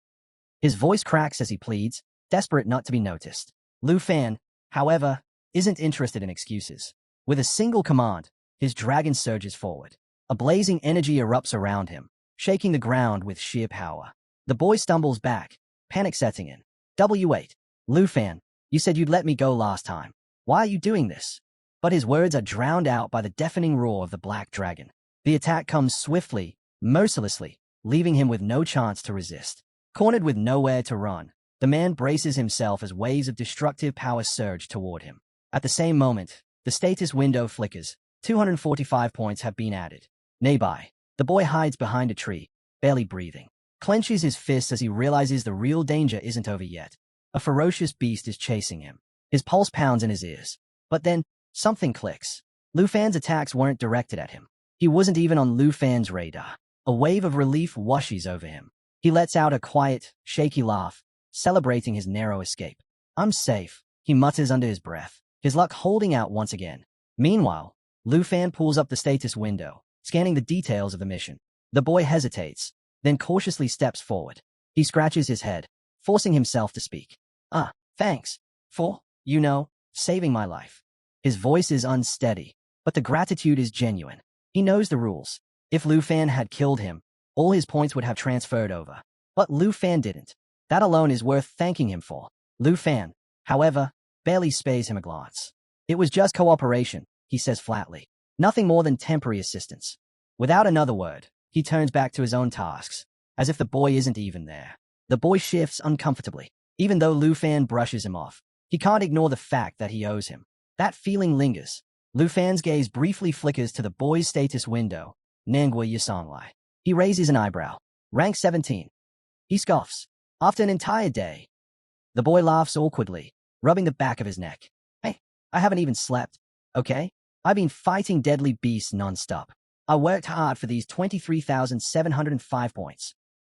His voice cracks as he pleads, desperate not to be noticed. Lu Fan, however, isn't interested in excuses. With a single command, his dragon surges forward. A blazing energy erupts around him, shaking the ground with sheer power. The boy stumbles back, panic setting in. W8. Lu Fan, you said you'd let me go last time. Why are you doing this? But his words are drowned out by the deafening roar of the black dragon. The attack comes swiftly, mercilessly, leaving him with no chance to resist. Cornered with nowhere to run, the man braces himself as waves of destructive power surge toward him. At the same moment, the status window flickers. 245 points have been added. Nearby, the boy hides behind a tree, barely breathing. Clenches his fists as he realizes the real danger isn't over yet. A ferocious beast is chasing him. His pulse pounds in his ears. But then, something clicks. Lu Fan's attacks weren't directed at him. He wasn't even on Lu Fan's radar. A wave of relief washes over him. He lets out a quiet, shaky laugh, celebrating his narrow escape. I'm safe, he mutters under his breath, his luck holding out once again. Meanwhile, Lu Fan pulls up the status window, scanning the details of the mission. The boy hesitates, then cautiously steps forward. He scratches his head, forcing himself to speak. Thanks for, saving my life. His voice is unsteady, but the gratitude is genuine. He knows the rules. If Lu Fan had killed him, all his points would have transferred over. But Lu Fan didn't. That alone is worth thanking him for. Lu Fan, however, barely spares him a glance. It was just cooperation, he says flatly. Nothing more than temporary assistance. Without another word, he turns back to his own tasks, as if the boy isn't even there. The boy shifts uncomfortably. Even though Lu Fan brushes him off, he can't ignore the fact that he owes him. That feeling lingers. Lu Fan's gaze briefly flickers to the boy's status window. Manhwa Yasonglai. He raises an eyebrow. Rank 17. He scoffs. After an entire day. The boy laughs awkwardly, rubbing the back of his neck. Hey, I haven't even slept, okay? I've been fighting deadly beasts non-stop. I worked hard for these 23,705 points.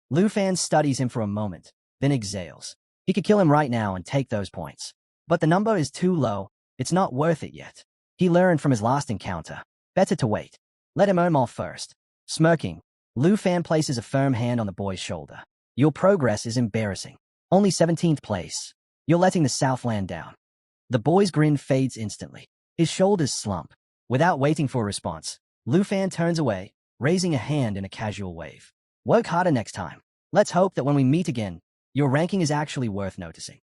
Lu Fan studies him for a moment, then exhales. He could kill him right now and take those points. But the number is too low. It's not worth it yet. He learned from his last encounter. Better to wait. Let him earn more first. Smirking, Lu Fan places a firm hand on the boy's shoulder. Your progress is embarrassing. Only 17th place. You're letting the Southland down. The boy's grin fades instantly. His shoulders slump. Without waiting for a response, Lu Fan turns away, raising a hand in a casual wave. Work harder next time. Let's hope that when we meet again, your ranking is actually worth noticing.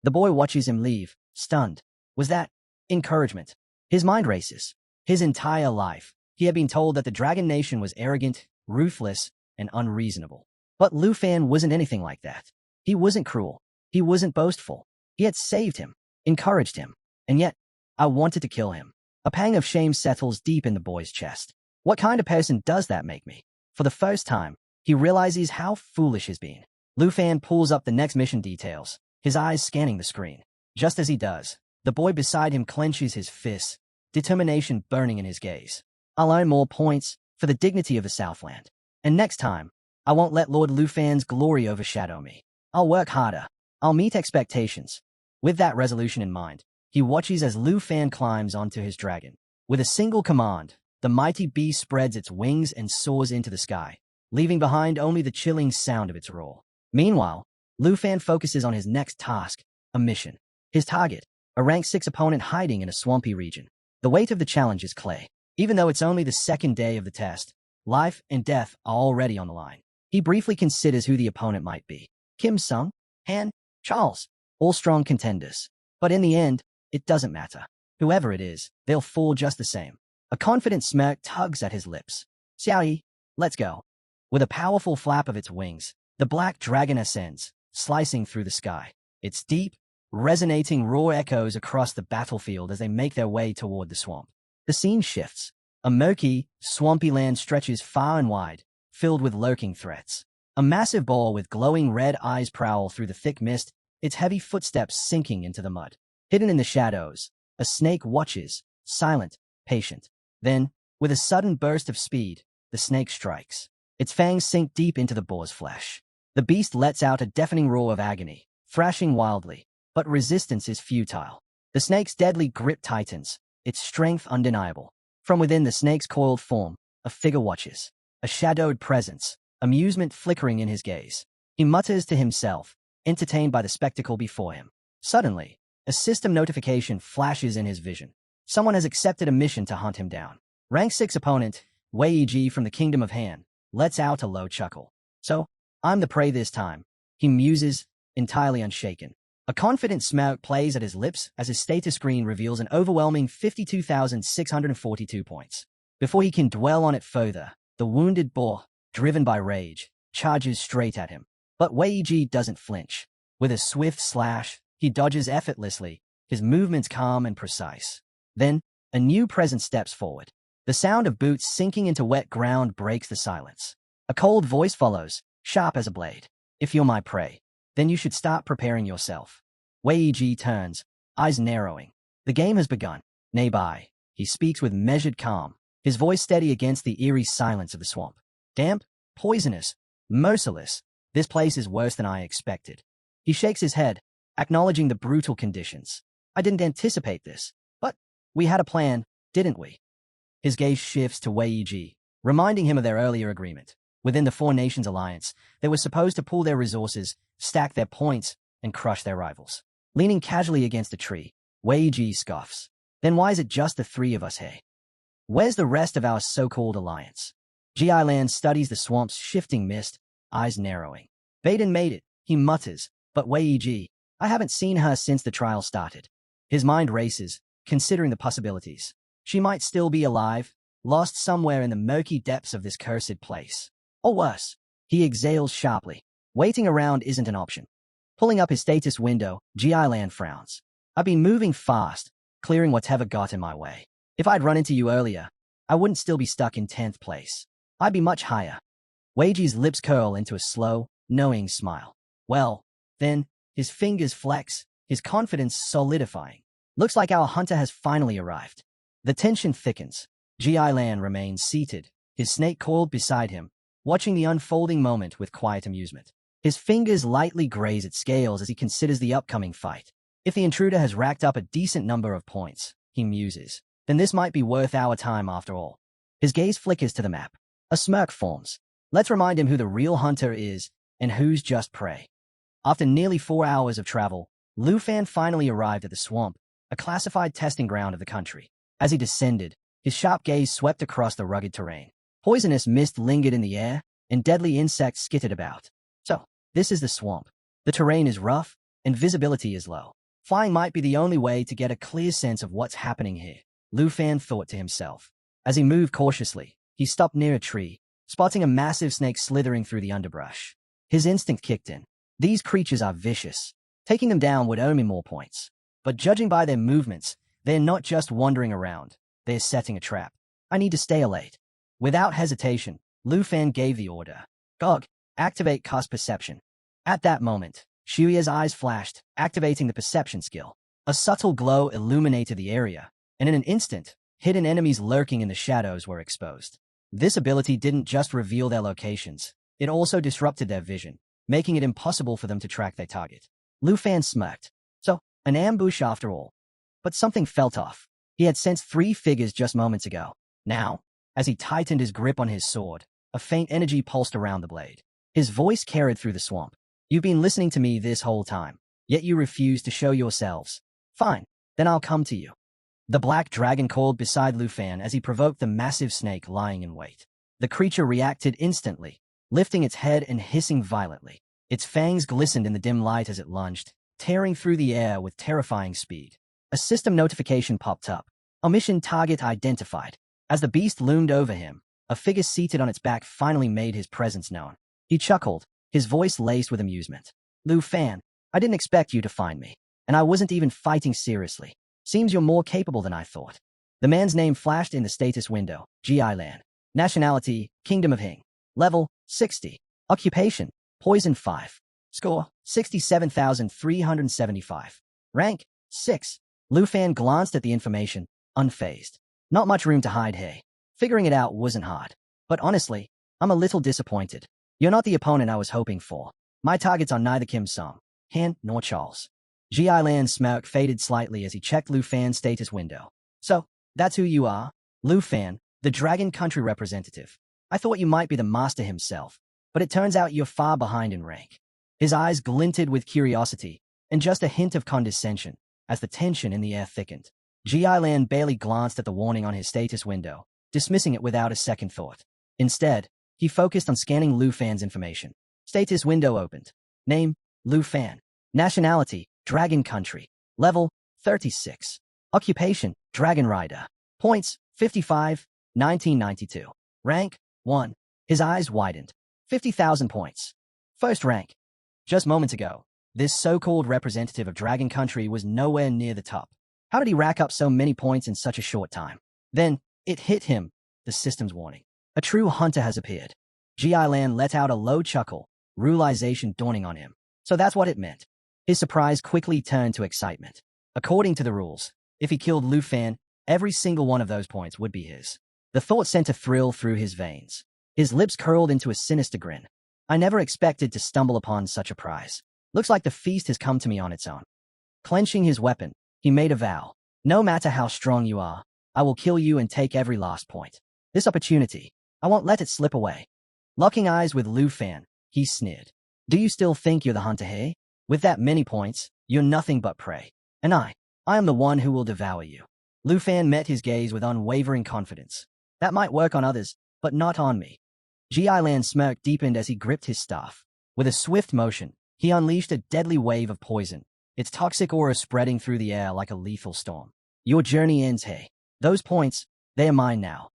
The boy watches him leave, stunned. Was that encouragement? His mind races. His entire life, he had been told that the Dragon Nation was arrogant, ruthless, and unreasonable. But Lu Fan wasn't anything like that. He wasn't cruel. He wasn't boastful. He had saved him, encouraged him. And yet, I wanted to kill him. A pang of shame settles deep in the boy's chest. What kind of person does that make me? For the first time, he realizes how foolish he's been. Lu Fan pulls up the next mission details, his eyes scanning the screen. Just as he does, the boy beside him clenches his fists, determination burning in his gaze. I'll earn more points for the dignity of the Southland. And next time, I won't let Lord Lu Fan's glory overshadow me. I'll work harder. I'll meet expectations. With that resolution in mind, he watches as Lu Fan climbs onto his dragon. With a single command, the mighty beast spreads its wings and soars into the sky, leaving behind only the chilling sound of its roar. Meanwhile, Lu Fan focuses on his next task, a mission. His target, a rank 6 opponent hiding in a swampy region. The weight of the challenge is clay. Even though it's only the second day of the test, life and death are already on the line. He briefly considers who the opponent might be. Kim Sung, Han, Charles, all strong contenders. But in the end, it doesn't matter. Whoever it is, they'll fall just the same. A confident smirk tugs at his lips. Xiaoyi, let's go. With a powerful flap of its wings, the black dragon ascends, slicing through the sky. Its deep, resonating roar echoes across the battlefield as they make their way toward the swamp. The scene shifts. A murky, swampy land stretches far and wide, filled with lurking threats. A massive boar with glowing red eyes prowl through the thick mist, its heavy footsteps sinking into the mud. Hidden in the shadows, a snake watches, silent, patient. Then, with a sudden burst of speed, the snake strikes. Its fangs sink deep into the boar's flesh. The beast lets out a deafening roar of agony, thrashing wildly, but resistance is futile. The snake's deadly grip tightens, its strength undeniable. From within the snake's coiled form, a figure watches, a shadowed presence, amusement flickering in his gaze. He mutters to himself, entertained by the spectacle before him. Suddenly, a system notification flashes in his vision. Someone has accepted a mission to hunt him down. Rank 6 opponent, Wei Ji from the Kingdom of Han, lets out a low chuckle. So, I'm the prey this time, he muses, entirely unshaken. A confident smirk plays at his lips as his status screen reveals an overwhelming 52,642 points. Before he can dwell on it further, the wounded boar, driven by rage, charges straight at him. But Wei Ji doesn't flinch. With a swift slash, he dodges effortlessly, his movements calm and precise. Then, a new presence steps forward. The sound of boots sinking into wet ground breaks the silence. A cold voice follows, sharp as a blade. If you're my prey, then you should start preparing yourself. Wei Ji turns, eyes narrowing. The game has begun. Nearby, he speaks with measured calm, his voice steady against the eerie silence of the swamp. Damp, poisonous, merciless, this place is worse than I expected. He shakes his head, acknowledging the brutal conditions. I didn't anticipate this, but we had a plan, didn't we? His gaze shifts to Wei Ji, reminding him of their earlier agreement. Within the Four Nations Alliance, they were supposed to pool their resources, stack their points, and crush their rivals. Leaning casually against a tree, Wei Ji scoffs. Then why is it just the three of us here? Where's the rest of our so-called alliance? Gi Lan studies the swamp's shifting mist, eyes narrowing. Baden made it, he mutters, but Wei Ji, I haven't seen her since the trial started. His mind races, considering the possibilities. She might still be alive, lost somewhere in the murky depths of this cursed place. Or worse, he exhales sharply. Waiting around isn't an option. Pulling up his status window, Gi Lan frowns. I've been moving fast, clearing whatever got in my way. If I'd run into you earlier, I wouldn't still be stuck in 10th place. I'd be much higher. Wei Ji's lips curl into a slow, knowing smile. Well, then, his fingers flex, his confidence solidifying. Looks like our hunter has finally arrived. The tension thickens. Gi Lan remains seated, his snake coiled beside him, watching the unfolding moment with quiet amusement. His fingers lightly graze its scales as he considers the upcoming fight. If the intruder has racked up a decent number of points, he muses, then this might be worth our time after all. His gaze flickers to the map. A smirk forms. Let's remind him who the real hunter is and who's just prey. After nearly 4 hours of travel, Lu Fan finally arrived at the swamp, a classified testing ground of the country. As he descended, his sharp gaze swept across the rugged terrain. Poisonous mist lingered in the air, and deadly insects skittered about. So, this is the swamp. The terrain is rough, and visibility is low. Flying might be the only way to get a clear sense of what's happening here, Lu Fan thought to himself. As he moved cautiously, he stopped near a tree, spotting a massive snake slithering through the underbrush. His instinct kicked in. These creatures are vicious. Taking them down would earn me more points. But judging by their movements, they're not just wandering around. They're setting a trap. I need to stay alert. Without hesitation, Lu Fan gave the order. Gog, activate cast perception. At that moment, Shuya's eyes flashed, activating the perception skill. A subtle glow illuminated the area, and in an instant, hidden enemies lurking in the shadows were exposed. This ability didn't just reveal their locations, it also disrupted their vision, making it impossible for them to track their target. Lu Fan smirked. So, an ambush after all. But something felt off. He had sensed 3 figures just moments ago. Now, as he tightened his grip on his sword, a faint energy pulsed around the blade. His voice carried through the swamp. You've been listening to me this whole time, yet you refuse to show yourselves. Fine, then I'll come to you. The black dragon called beside Lu Fan as he provoked the massive snake lying in wait. The creature reacted instantly, lifting its head and hissing violently. Its fangs glistened in the dim light as it lunged, tearing through the air with terrifying speed. A system notification popped up. Omission target identified. As the beast loomed over him, a figure seated on its back finally made his presence known. He chuckled, his voice laced with amusement. Lu Fan, I didn't expect you to find me, and I wasn't even fighting seriously. Seems you're more capable than I thought. The man's name flashed in the status window, G.I. Lan. Nationality, Kingdom of Hing. Level, 60. Occupation, Poison 5. Score, 67,375. Rank, 6. Lu Fan glanced at the information, unfazed. Not much room to hide, hey. Figuring it out wasn't hard. But honestly, I'm a little disappointed. You're not the opponent I was hoping for. My targets are neither Kim Song, Han, nor Charles. G.I. Lan's smirk faded slightly as he checked Lu Fan's status window. So, that's who you are? Lu Fan, the Dragon Country representative. I thought you might be the master himself, but it turns out you're far behind in rank. His eyes glinted with curiosity and just a hint of condescension as the tension in the air thickened. G.I. Lan barely glanced at the warning on his status window, dismissing it without a second thought. Instead, he focused on scanning Lu Fan's information. Status window opened. Name, Lu Fan. Nationality, Dragon Country. Level, 36. Occupation, Dragon Rider. Points, 55, 1992. Rank, 1. His eyes widened. 50,000 points. First rank. Just moments ago, this so-called representative of Dragon Country was nowhere near the top. How did he rack up so many points in such a short time? Then, it hit him, the system's warning. A true hunter has appeared. G.I. Lan let out a low chuckle, realization dawning on him. So that's what it meant. His surprise quickly turned to excitement. According to the rules, if he killed Lu Fan, every single one of those points would be his. The thought sent a thrill through his veins. His lips curled into a sinister grin. I never expected to stumble upon such a prize. Looks like the feast has come to me on its own. Clenching his weapon, he made a vow. No matter how strong you are, I will kill you and take every last point. This opportunity, I won't let it slip away. Locking eyes with Lu Fan, he sneered. Do you still think you're the hunter, hey? With that many points, you're nothing but prey. And I am the one who will devour you. Lu Fan met his gaze with unwavering confidence. That might work on others, but not on me. G.I. Lan's smirk deepened as he gripped his staff. With a swift motion, he unleashed a deadly wave of poison, its toxic aura spreading through the air like a lethal storm. Your journey ends, hey. Those points, they are mine now.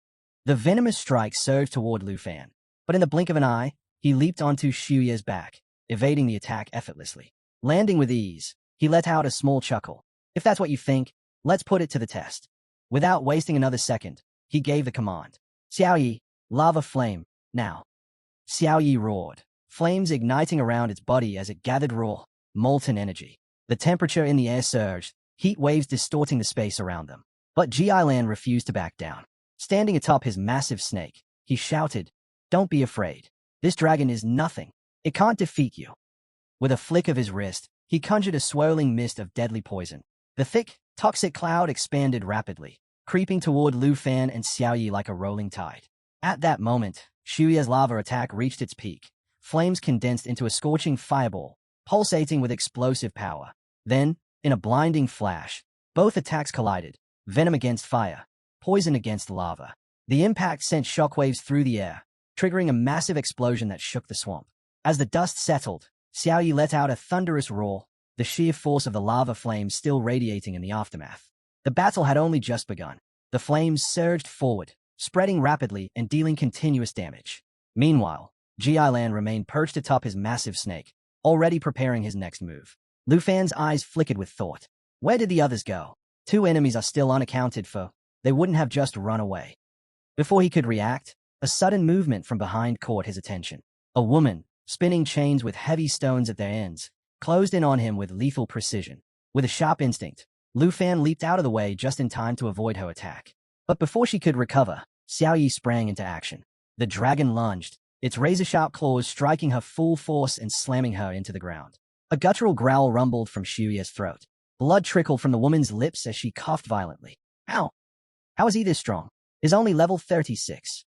The venomous strike surged toward Lu Fan, but in the blink of an eye, he leaped onto Xuye's back, evading the attack effortlessly. Landing with ease, he let out a small chuckle. If that's what you think, let's put it to the test. Without wasting another second, he gave the command. Xiaoyi, lava flame, now. Xiaoyi roared, flames igniting around its body as it gathered raw, molten energy. The temperature in the air surged, heat waves distorting the space around them. But G.I. Lan refused to back down. Standing atop his massive snake, he shouted, Don't be afraid. This dragon is nothing. It can't defeat you. With a flick of his wrist, he conjured a swirling mist of deadly poison. The thick, toxic cloud expanded rapidly, creeping toward Lu Fan and Xiaoyi like a rolling tide. At that moment, Xuye's lava attack reached its peak. Flames condensed into a scorching fireball, pulsating with explosive power. Then, in a blinding flash, both attacks collided, venom against fire, poison against lava. The impact sent shockwaves through the air, triggering a massive explosion that shook the swamp. As the dust settled, Xiaoyi let out a thunderous roar, the sheer force of the lava flames still radiating in the aftermath. The battle had only just begun. The flames surged forward, spreading rapidly and dealing continuous damage. Meanwhile, G.I. Lan remained perched atop his massive snake, already preparing his next move. Lu Fan's eyes flickered with thought. Where did the others go? 2 enemies are still unaccounted for. They wouldn't have just run away. Before he could react, a sudden movement from behind caught his attention. A woman, spinning chains with heavy stones at their ends, closed in on him with lethal precision. With a sharp instinct, Lu Fan leaped out of the way just in time to avoid her attack. But before she could recover, Xiaoyi sprang into action. The dragon lunged, its razor-sharp claws striking her full force and slamming her into the ground. A guttural growl rumbled from Xuye's throat. Blood trickled from the woman's lips as she coughed violently. How? How is he this strong? Is only level 36.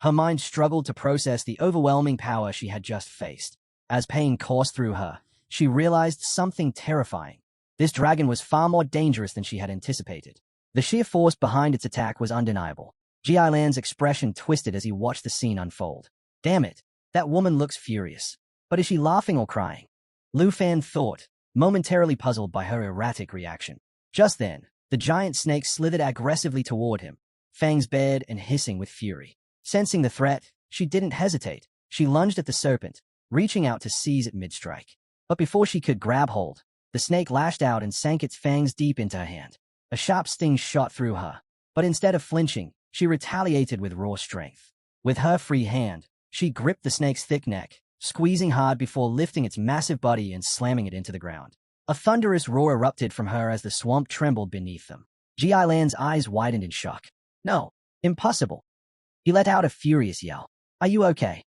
Her mind struggled to process the overwhelming power she had just faced. As pain coursed through her, she realized something terrifying. This dragon was far more dangerous than she had anticipated. The sheer force behind its attack was undeniable. G.I. Lan's expression twisted as he watched the scene unfold. Damn it, that woman looks furious. But is she laughing or crying? Lu Fan thought, momentarily puzzled by her erratic reaction. Just then, the giant snake slithered aggressively toward him, fangs bared and hissing with fury. Sensing the threat, she didn't hesitate. She lunged at the serpent, reaching out to seize it mid-strike. But before she could grab hold, the snake lashed out and sank its fangs deep into her hand. A sharp sting shot through her, But instead of flinching, she retaliated with raw strength. With her free hand, she gripped the snake's thick neck, squeezing hard before lifting its massive body and slamming it into the ground. A thunderous roar erupted from her as the swamp trembled beneath them. Ji Lan's eyes widened in shock. No, impossible. He let out a furious yell. Are you okay?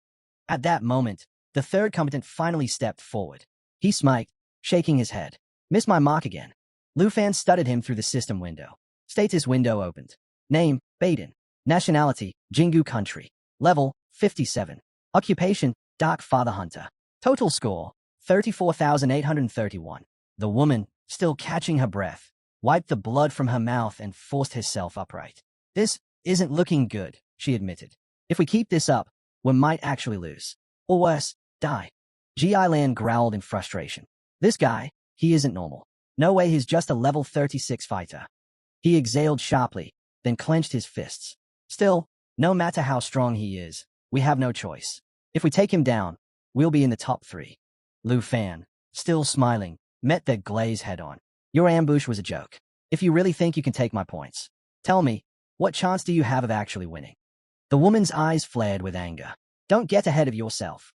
At that moment, the third combatant finally stepped forward. He smiled, shaking his head. Missed my mark again. Lu Fan studied him through the system window. Status window opened. Name, Baden. Nationality, Jingu country. Level, 57. Occupation, Dark Father Hunter. Total score, 34,831. The woman, still catching her breath, wiped the blood from her mouth and forced herself upright. This isn't looking good, she admitted. If we keep this up, we might actually lose. Or worse, die. Ji Lan growled in frustration. This guy, he isn't normal. No way he's just a level 36 fighter. He exhaled sharply, then clenched his fists. Still, no matter how strong he is, we have no choice. If we take him down, we'll be in the top 3. Lu Fan, still smiling, met their glaze head-on. Your ambush was a joke. If you really think you can take my points, tell me, what chance do you have of actually winning? The woman's eyes flared with anger. Don't get ahead of yourself.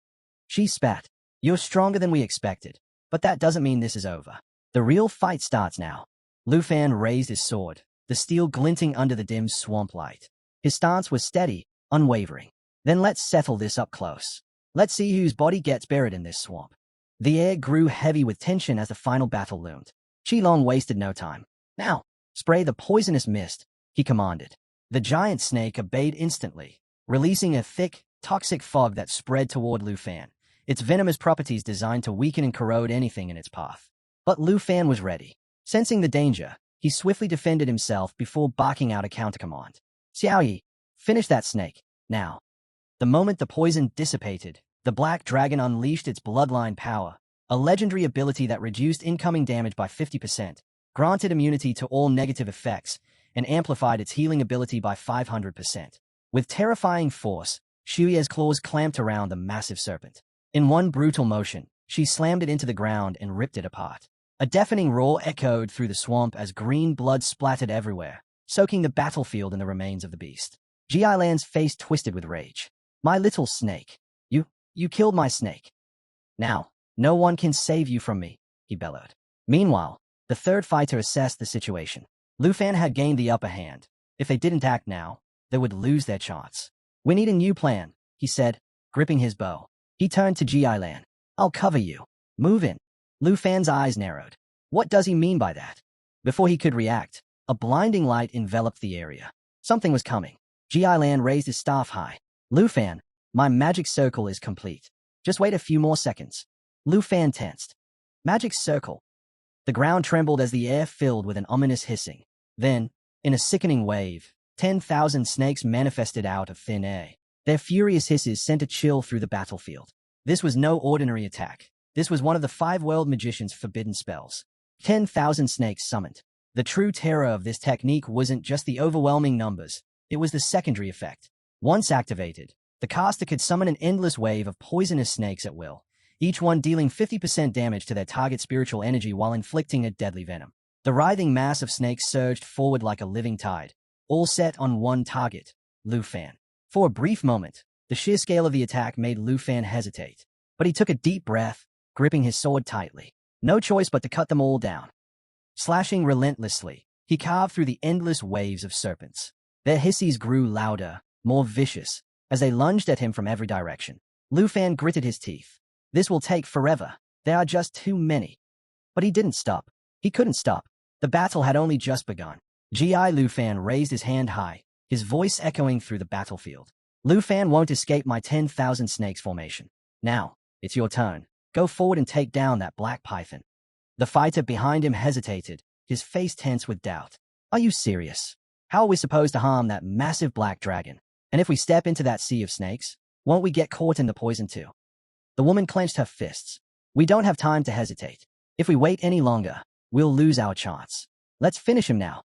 She spat. You're stronger than we expected, but that doesn't mean this is over. The real fight starts now. Lu Fan raised his sword, the steel glinting under the dim swamp light. His stance was steady, unwavering. Then let's settle this up close. Let's see whose body gets buried in this swamp. The air grew heavy with tension as the final battle loomed. Qilong wasted no time. Now, spray the poisonous mist, he commanded. The giant snake obeyed instantly, releasing a thick, toxic fog that spread toward Lu Fan, its venomous properties designed to weaken and corrode anything in its path. But Lu Fan was ready. Sensing the danger, he swiftly defended himself before barking out a countercommand. Xiaoyi, finish that snake, now. The moment the poison dissipated, the black dragon unleashed its bloodline power, a legendary ability that reduced incoming damage by 50%, granted immunity to all negative effects, and amplified its healing ability by 500%. With terrifying force, Shuye's claws clamped around the massive serpent. In one brutal motion, she slammed it into the ground and ripped it apart. A deafening roar echoed through the swamp as green blood splattered everywhere, soaking the battlefield in the remains of the beast. Ji Lan's face twisted with rage. My little snake. You killed my snake. Now, no one can save you from me, he bellowed. Meanwhile, the third fighter assessed the situation. Lu Fan had gained the upper hand. If they didn't act now, they would lose their chance. We need a new plan, he said, gripping his bow. He turned to Ji Lan. I'll cover you. Move in. Lu Fan's eyes narrowed. What does he mean by that? Before he could react, a blinding light enveloped the area. Something was coming. Ji Lan raised his staff high. Lu Fan, my magic circle is complete. Just wait a few more seconds. Lu Fan tensed. Magic circle. The ground trembled as the air filled with an ominous hissing. Then, in a sickening wave, 10,000 snakes manifested out of thin air. Their furious hisses sent a chill through the battlefield. This was no ordinary attack. This was one of the 5 world magician's forbidden spells. 10,000 snakes summoned. The true terror of this technique wasn't just the overwhelming numbers, it was the secondary effect. Once activated, the caster could summon an endless wave of poisonous snakes at will, each one dealing 50% damage to their target's spiritual energy while inflicting a deadly venom. The writhing mass of snakes surged forward like a living tide, all set on one target, Lu Fan. For a brief moment, the sheer scale of the attack made Lu Fan hesitate, but he took a deep breath, gripping his sword tightly. No choice but to cut them all down. Slashing relentlessly, he carved through the endless waves of serpents. Their hisses grew louder, more vicious, as they lunged at him from every direction. Lu Fan gritted his teeth. This will take forever. There are just too many. But he didn't stop. He couldn't stop. The battle had only just begun. Lu Fan raised his hand high, his voice echoing through the battlefield. Lu Fan won't escape my 10,000 snakes formation. Now, it's your turn. Go forward and take down that black python. The fighter behind him hesitated, his face tense with doubt. Are you serious? How are we supposed to harm that massive black dragon? And if we step into that sea of snakes, won't we get caught in the poison too? The woman clenched her fists. We don't have time to hesitate. If we wait any longer, we'll lose our chance. Let's finish him now.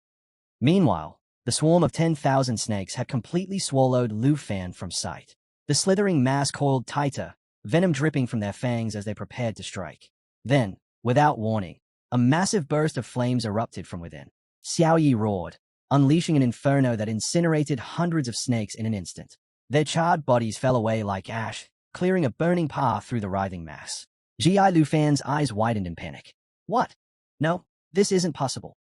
Meanwhile, the swarm of 10,000 snakes had completely swallowed Lu Fan from sight. The slithering mass coiled tighter, venom dripping from their fangs as they prepared to strike. Then, without warning, a massive burst of flames erupted from within. Xiaoyi roared. unleashing an inferno that incinerated hundreds of snakes in an instant. Their charred bodies fell away like ash, clearing a burning path through the writhing mass. Ji Lufan's eyes widened in panic. What? No, this isn't possible.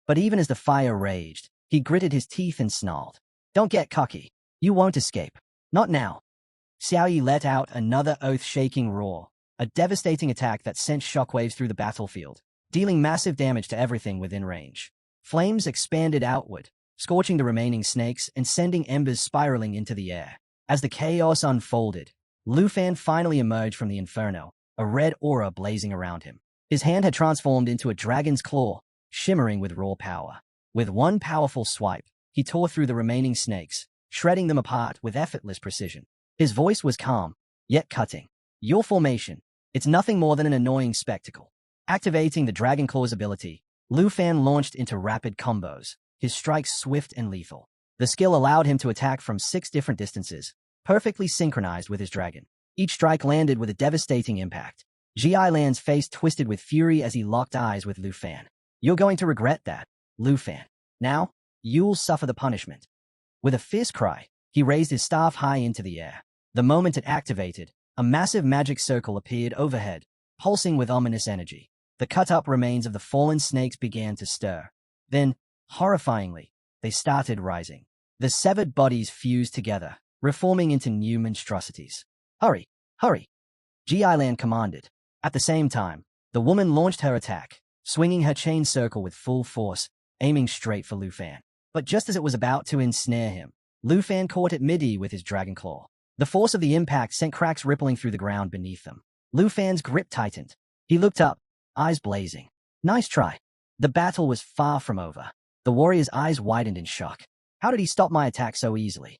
But even as the fire raged, he gritted his teeth and snarled. Don't get cocky. You won't escape. Not now. Xiao Yi let out another oath-shaking roar, a devastating attack that sent shockwaves through the battlefield, dealing massive damage to everything within range. Flames expanded outward, scorching the remaining snakes and sending embers spiraling into the air. As the chaos unfolded, Lu Fan finally emerged from the inferno, a red aura blazing around him. His hand had transformed into a dragon's claw, shimmering with raw power. With one powerful swipe, he tore through the remaining snakes, shredding them apart with effortless precision. His voice was calm, yet cutting. Your formation, it's nothing more than an annoying spectacle. Activating the Dragon Claw's ability, Lu Fan launched into rapid combos, his strikes swift and lethal. The skill allowed him to attack from 6 different distances, perfectly synchronized with his dragon. Each strike landed with a devastating impact. Ji Lan's face twisted with fury as he locked eyes with Lu Fan. You're going to regret that, Lu Fan. Now, you'll suffer the punishment. With a fierce cry, he raised his staff high into the air. The moment it activated, a massive magic circle appeared overhead, pulsing with ominous energy. The cut-up remains of the fallen snakes began to stir. Then, horrifyingly, they started rising. The severed bodies fused together, reforming into new monstrosities. Hurry, hurry, Ji Lan commanded. At the same time, the woman launched her attack, swinging her chain circle with full force, aiming straight for Lu Fan. But just as it was about to ensnare him, Lu Fan caught it mid-E with his dragon claw. The force of the impact sent cracks rippling through the ground beneath them. Lu Fan's grip tightened. He looked up, eyes blazing. Nice try. The battle was far from over. The warrior's eyes widened in shock. How did he stop my attack so easily?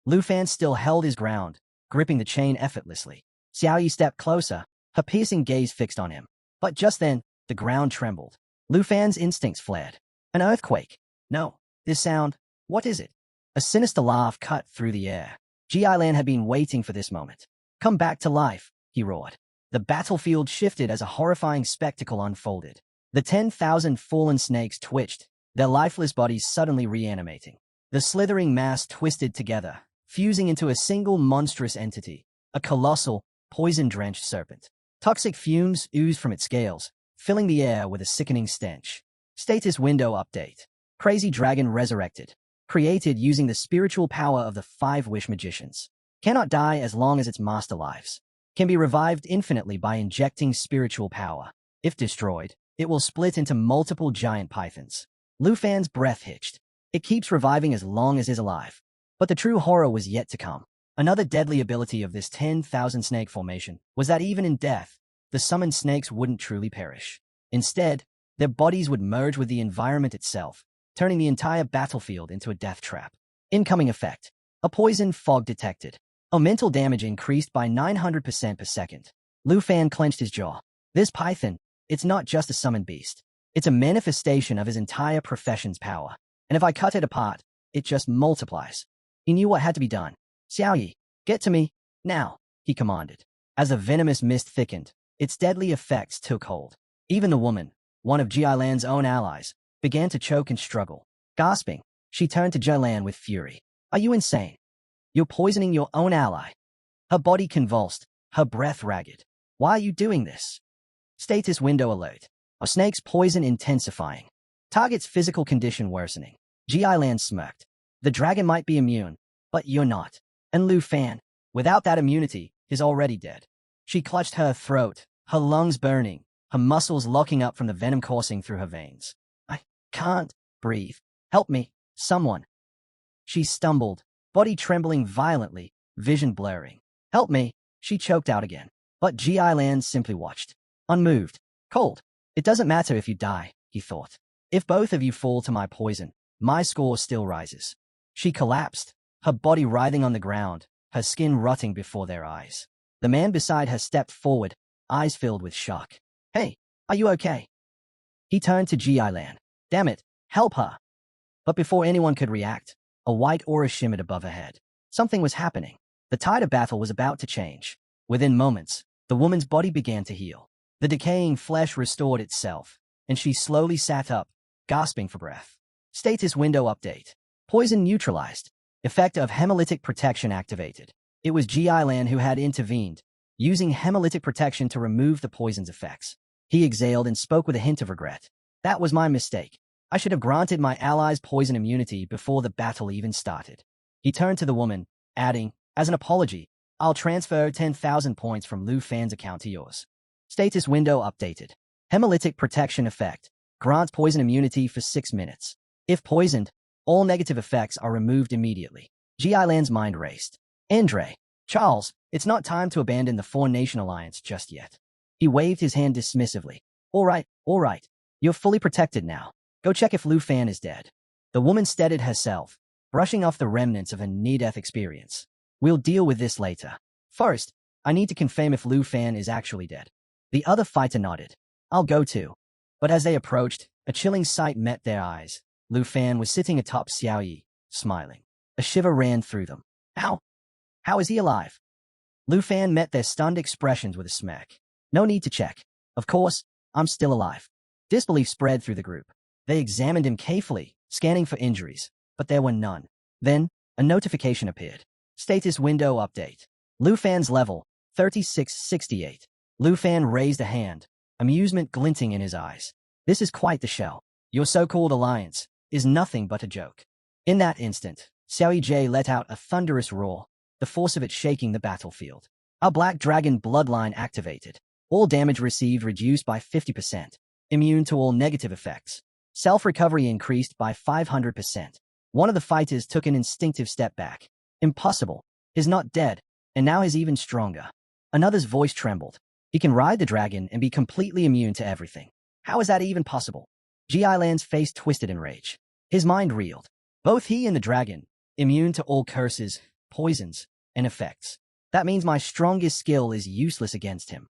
Lu Fan still held his ground, gripping the chain effortlessly. Xiao Yi stepped closer, her piercing gaze fixed on him. But just then, the ground trembled. Lu Fan's instincts flared. An earthquake. No, this sound, what is it? A sinister laugh cut through the air. Ji Lan had been waiting for this moment. Come back to life, he roared. The battlefield shifted as a horrifying spectacle unfolded. The 10,000 fallen snakes twitched, their lifeless bodies suddenly reanimating. The slithering mass twisted together, fusing into a single monstrous entity, a colossal, poison-drenched serpent. Toxic fumes oozed from its scales, filling the air with a sickening stench. Status window update. Crazy Dragon resurrected. Created using the spiritual power of the 5 Wish Magicians. Cannot die as long as its master lives. Can be revived infinitely by injecting spiritual power. If destroyed, it will split into multiple giant pythons. Lu Fan's breath hitched. It keeps reviving as long as is alive. But the true horror was yet to come. Another deadly ability of this 10,000 snake formation was that even in death, the summoned snakes wouldn't truly perish. Instead, their bodies would merge with the environment itself, turning the entire battlefield into a death trap. Incoming effect. A poison fog detected. Mental damage increased by 900% per second. Lu Fan clenched his jaw. This python, it's not just a summoned beast. It's a manifestation of his entire profession's power. And if I cut it apart, it just multiplies. He knew what had to be done. Xiao Yi, get to me, now, he commanded. As the venomous mist thickened, its deadly effects took hold. Even the woman, one of Ji Lan's own allies, began to choke and struggle. Gasping, she turned to Ji Lan with fury. Are you insane? You're poisoning your own ally. Her body convulsed, her breath ragged. Why are you doing this? Status window alert. A snake's poison intensifying. Target's physical condition worsening. Ji Lan smirked. The dragon might be immune, but you're not. And Lu Fan, without that immunity, is already dead. She clutched her throat, her lungs burning, her muscles locking up from the venom coursing through her veins. I can't breathe. Help me, someone. She stumbled, body trembling violently, vision blurring. Help me, she choked out again. But Ji Lan simply watched. Unmoved. Cold. It doesn't matter if you die, he thought. If both of you fall to my poison, my score still rises. She collapsed, her body writhing on the ground, her skin rotting before their eyes. The man beside her stepped forward, eyes filled with shock. Hey, are you okay? He turned to Ji Lan. Damn it, help her. But before anyone could react, a white aura shimmered above her head. Something was happening. The tide of battle was about to change. Within moments, the woman's body began to heal. The decaying flesh restored itself, and she slowly sat up, gasping for breath. Status window update. Poison neutralized. Effect of hemolytic protection activated. It was Ji Lan who had intervened, using hemolytic protection to remove the poison's effects. He exhaled and spoke with a hint of regret. That was my mistake. I should have granted my allies poison immunity before the battle even started. He turned to the woman, adding, as an apology, I'll transfer 10,000 points from Lu Fan's account to yours. Status window updated. Hemolytic protection effect. Grants poison immunity for 6 minutes. If poisoned, all negative effects are removed immediately. Ji Lan's mind raced. Andre, Charles, it's not time to abandon the four-nation alliance just yet. He waved his hand dismissively. All right. You're fully protected now. Go check if Lu Fan is dead. The woman steadied herself, brushing off the remnants of her near-death experience. We'll deal with this later. First, I need to confirm if Lu Fan is actually dead. The other fighter nodded. I'll go too. But as they approached, a chilling sight met their eyes. Lu Fan was sitting atop Xiao Yi, smiling. A shiver ran through them. How is he alive? Lu Fan met their stunned expressions with a smirk. No need to check. Of course, I'm still alive. Disbelief spread through the group. They examined him carefully, scanning for injuries, but there were none. Then, a notification appeared. Status window update. Lu Fan's level, 3668. Lu Fan raised a hand, amusement glinting in his eyes. This is quite the show. Your so-called alliance is nothing but a joke. In that instant, Xiao Yi let out a thunderous roar, the force of it shaking the battlefield. A black dragon bloodline activated. All damage received reduced by 50%. Immune to all negative effects. Self-recovery increased by 500%. One of the fighters took an instinctive step back. Impossible. He's not dead, and now he's even stronger. Another's voice trembled. He can ride the dragon and be completely immune to everything. How is that even possible? Ji Lan's face twisted in rage. His mind reeled. Both he and the dragon, immune to all curses, poisons, and effects. That means my strongest skill is useless against him.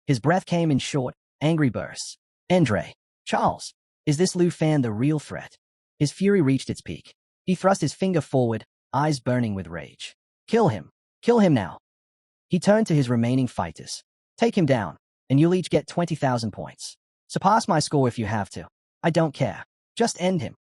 His breath came in short, angry bursts. Andre, Charles, is this Lu Fan the real threat? His fury reached its peak. He thrust his finger forward, eyes burning with rage. Kill him now. He turned to his remaining fighters. Take him down, and you'll each get 20,000 points. Surpass my score if you have to. I don't care. Just end him.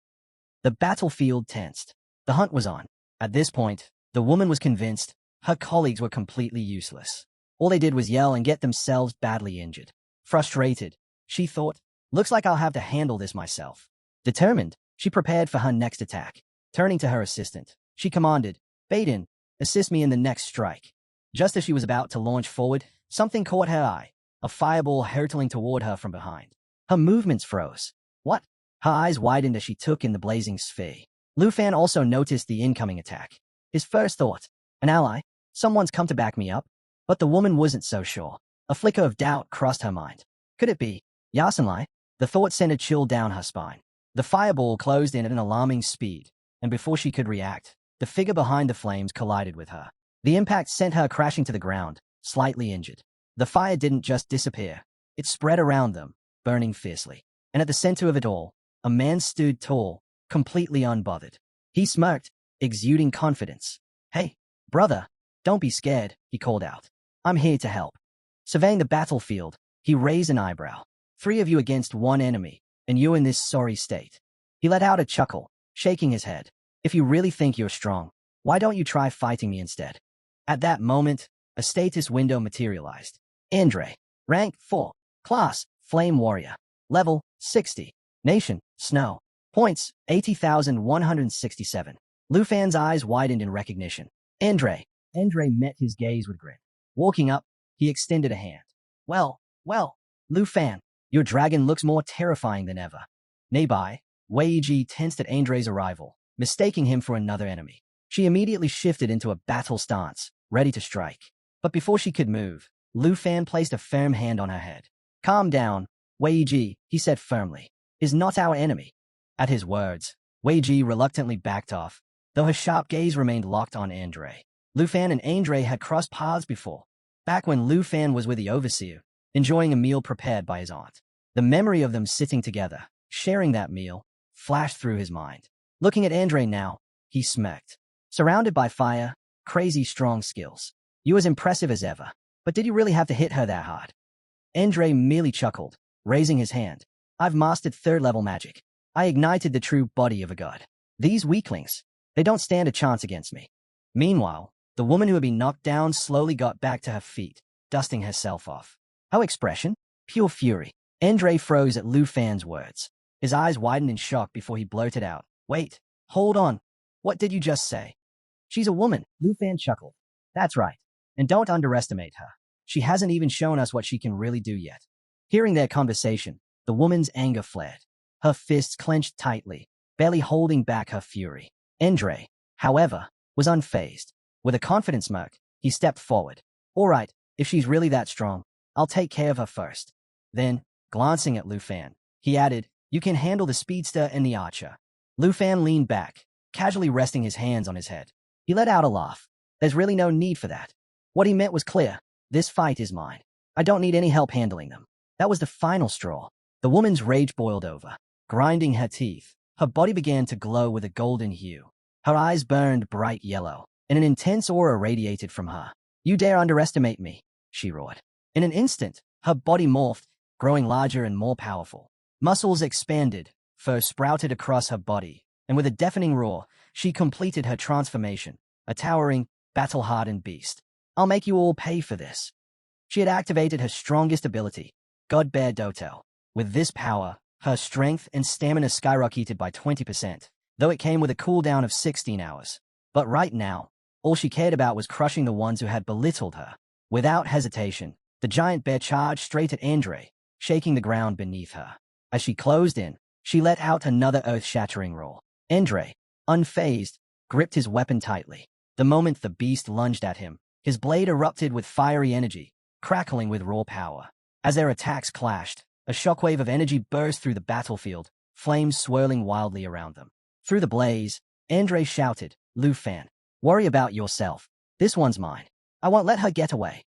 The battlefield tensed. The hunt was on. At this point, the woman was convinced her colleagues were completely useless. All they did was yell and get themselves badly injured. Frustrated, she thought, looks like I'll have to handle this myself. Determined, she prepared for her next attack. Turning to her assistant, she commanded, Baden, assist me in the next strike. Just as she was about to launch forward, something caught her eye, a fireball hurtling toward her from behind. Her movements froze. What? Her eyes widened as she took in the blazing sphere. Lu Fan also noticed the incoming attack. His first thought, an ally? Someone's come to back me up? But the woman wasn't so sure. A flicker of doubt crossed her mind. Could it be Yasenlai? The thought sent a chill down her spine. The fireball closed in at an alarming speed, and before she could react, the figure behind the flames collided with her. The impact sent her crashing to the ground, slightly injured. The fire didn't just disappear. It spread around them, burning fiercely. And at the center of it all, a man stood tall, completely unbothered. He smirked, exuding confidence. Hey, brother, don't be scared, he called out. I'm here to help. Surveying the battlefield, he raised an eyebrow. 3 of you against 1 enemy, and you in this sorry state. He let out a chuckle, shaking his head. If you really think you're strong, why don't you try fighting me instead? At that moment, a status window materialized. Andre, rank 4, class, Flame Warrior, level 60, nation, Snow, points 80,167. Lu Fan's eyes widened in recognition. Andre met his gaze with grin. Walking up, he extended a hand. Well, Lu Fan, your dragon looks more terrifying than ever. Nearby, Wei Ji tensed at Andre's arrival, mistaking him for another enemy. She immediately shifted into a battle stance, ready to strike. But before she could move, Lu Fan placed a firm hand on her head. Calm down, Wei Ji, he said firmly, is not our enemy. At his words, Wei Ji reluctantly backed off, though her sharp gaze remained locked on Andre. Lu Fan and Andre had crossed paths before, back when Lu Fan was with the overseer, enjoying a meal prepared by his aunt. The memory of them sitting together, sharing that meal, flashed through his mind. Looking at Andre now, he smirked. Surrounded by fire, crazy strong skills. You as impressive as ever, but did you really have to hit her that hard? Andre merely chuckled, raising his hand. I've mastered 3rd level magic. I ignited the true body of a god. These weaklings, they don't stand a chance against me. Meanwhile, the woman who had been knocked down slowly got back to her feet, dusting herself off. Her expression? Pure fury. Andre froze at Lu Fan's words. His eyes widened in shock before he blurted out, "Wait, hold on. What did you just say?" "She's a woman," Lu Fan chuckled. "That's right. And don't underestimate her. She hasn't even shown us what she can really do yet." Hearing their conversation, the woman's anger fled. Her fists clenched tightly, barely holding back her fury. Andre, however, was unfazed. With a confident smirk, he stepped forward. "All right, if she's really that strong, I'll take care of her first." Then, glancing at Lu Fan, he added, "You can handle the speedster and the archer." Lu Fan leaned back, casually resting his hands on his head. He let out a laugh. "There's really no need for that." What he meant was clear. "This fight is mine. I don't need any help handling them." That was the final straw. The woman's rage boiled over. Grinding her teeth, her body began to glow with a golden hue. Her eyes burned bright yellow, and an intense aura radiated from her. "You dare underestimate me," she roared. In an instant, her body morphed, growing larger and more powerful. Muscles expanded, fur sprouted across her body, and with a deafening roar, she completed her transformation, a towering, battle-hardened beast. "I'll make you all pay for this." She had activated her strongest ability, God Bear Doto. With this power, her strength and stamina skyrocketed by 20%, though it came with a cooldown of 16 hours. But right now, all she cared about was crushing the ones who had belittled her. Without hesitation, the giant bear charged straight at Andre, shaking the ground beneath her. As she closed in, she let out another earth-shattering roar. Andre, unfazed, gripped his weapon tightly. The moment the beast lunged at him, his blade erupted with fiery energy, crackling with raw power. As their attacks clashed, a shockwave of energy burst through the battlefield, flames swirling wildly around them. Through the blaze, Andre shouted, "Lu Fan, worry about yourself. This one's mine. I won't let her get away."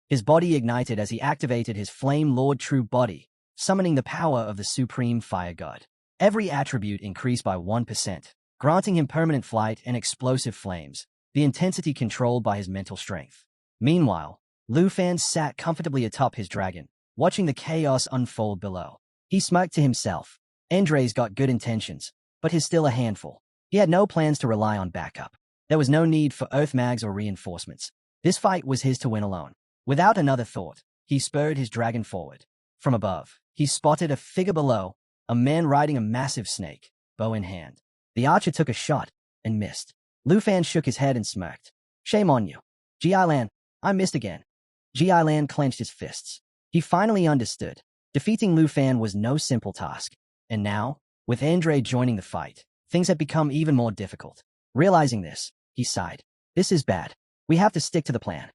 His body ignited as he activated his Flame Lord True Body, summoning the power of the Supreme Fire God. Every attribute increased by 1%, granting him permanent flight and explosive flames, the intensity controlled by his mental strength. Meanwhile, Lu Fan sat comfortably atop his dragon, watching the chaos unfold below. He smirked to himself. Andre's got good intentions, but he's still a handful. He had no plans to rely on backup. There was no need for earth mags or reinforcements. This fight was his to win alone. Without another thought, he spurred his dragon forward. From above, he spotted a figure below, a man riding a massive snake, bow in hand. The archer took a shot and missed. Lu Fan shook his head and smirked. "Shame on you. Ji-Lan, I missed again." Ji-Lan clenched his fists. He finally understood. Defeating Lu Fan was no simple task. And now, with Andre joining the fight, things had become even more difficult. Realizing this, he sighed. "This is bad. We have to stick to the plan."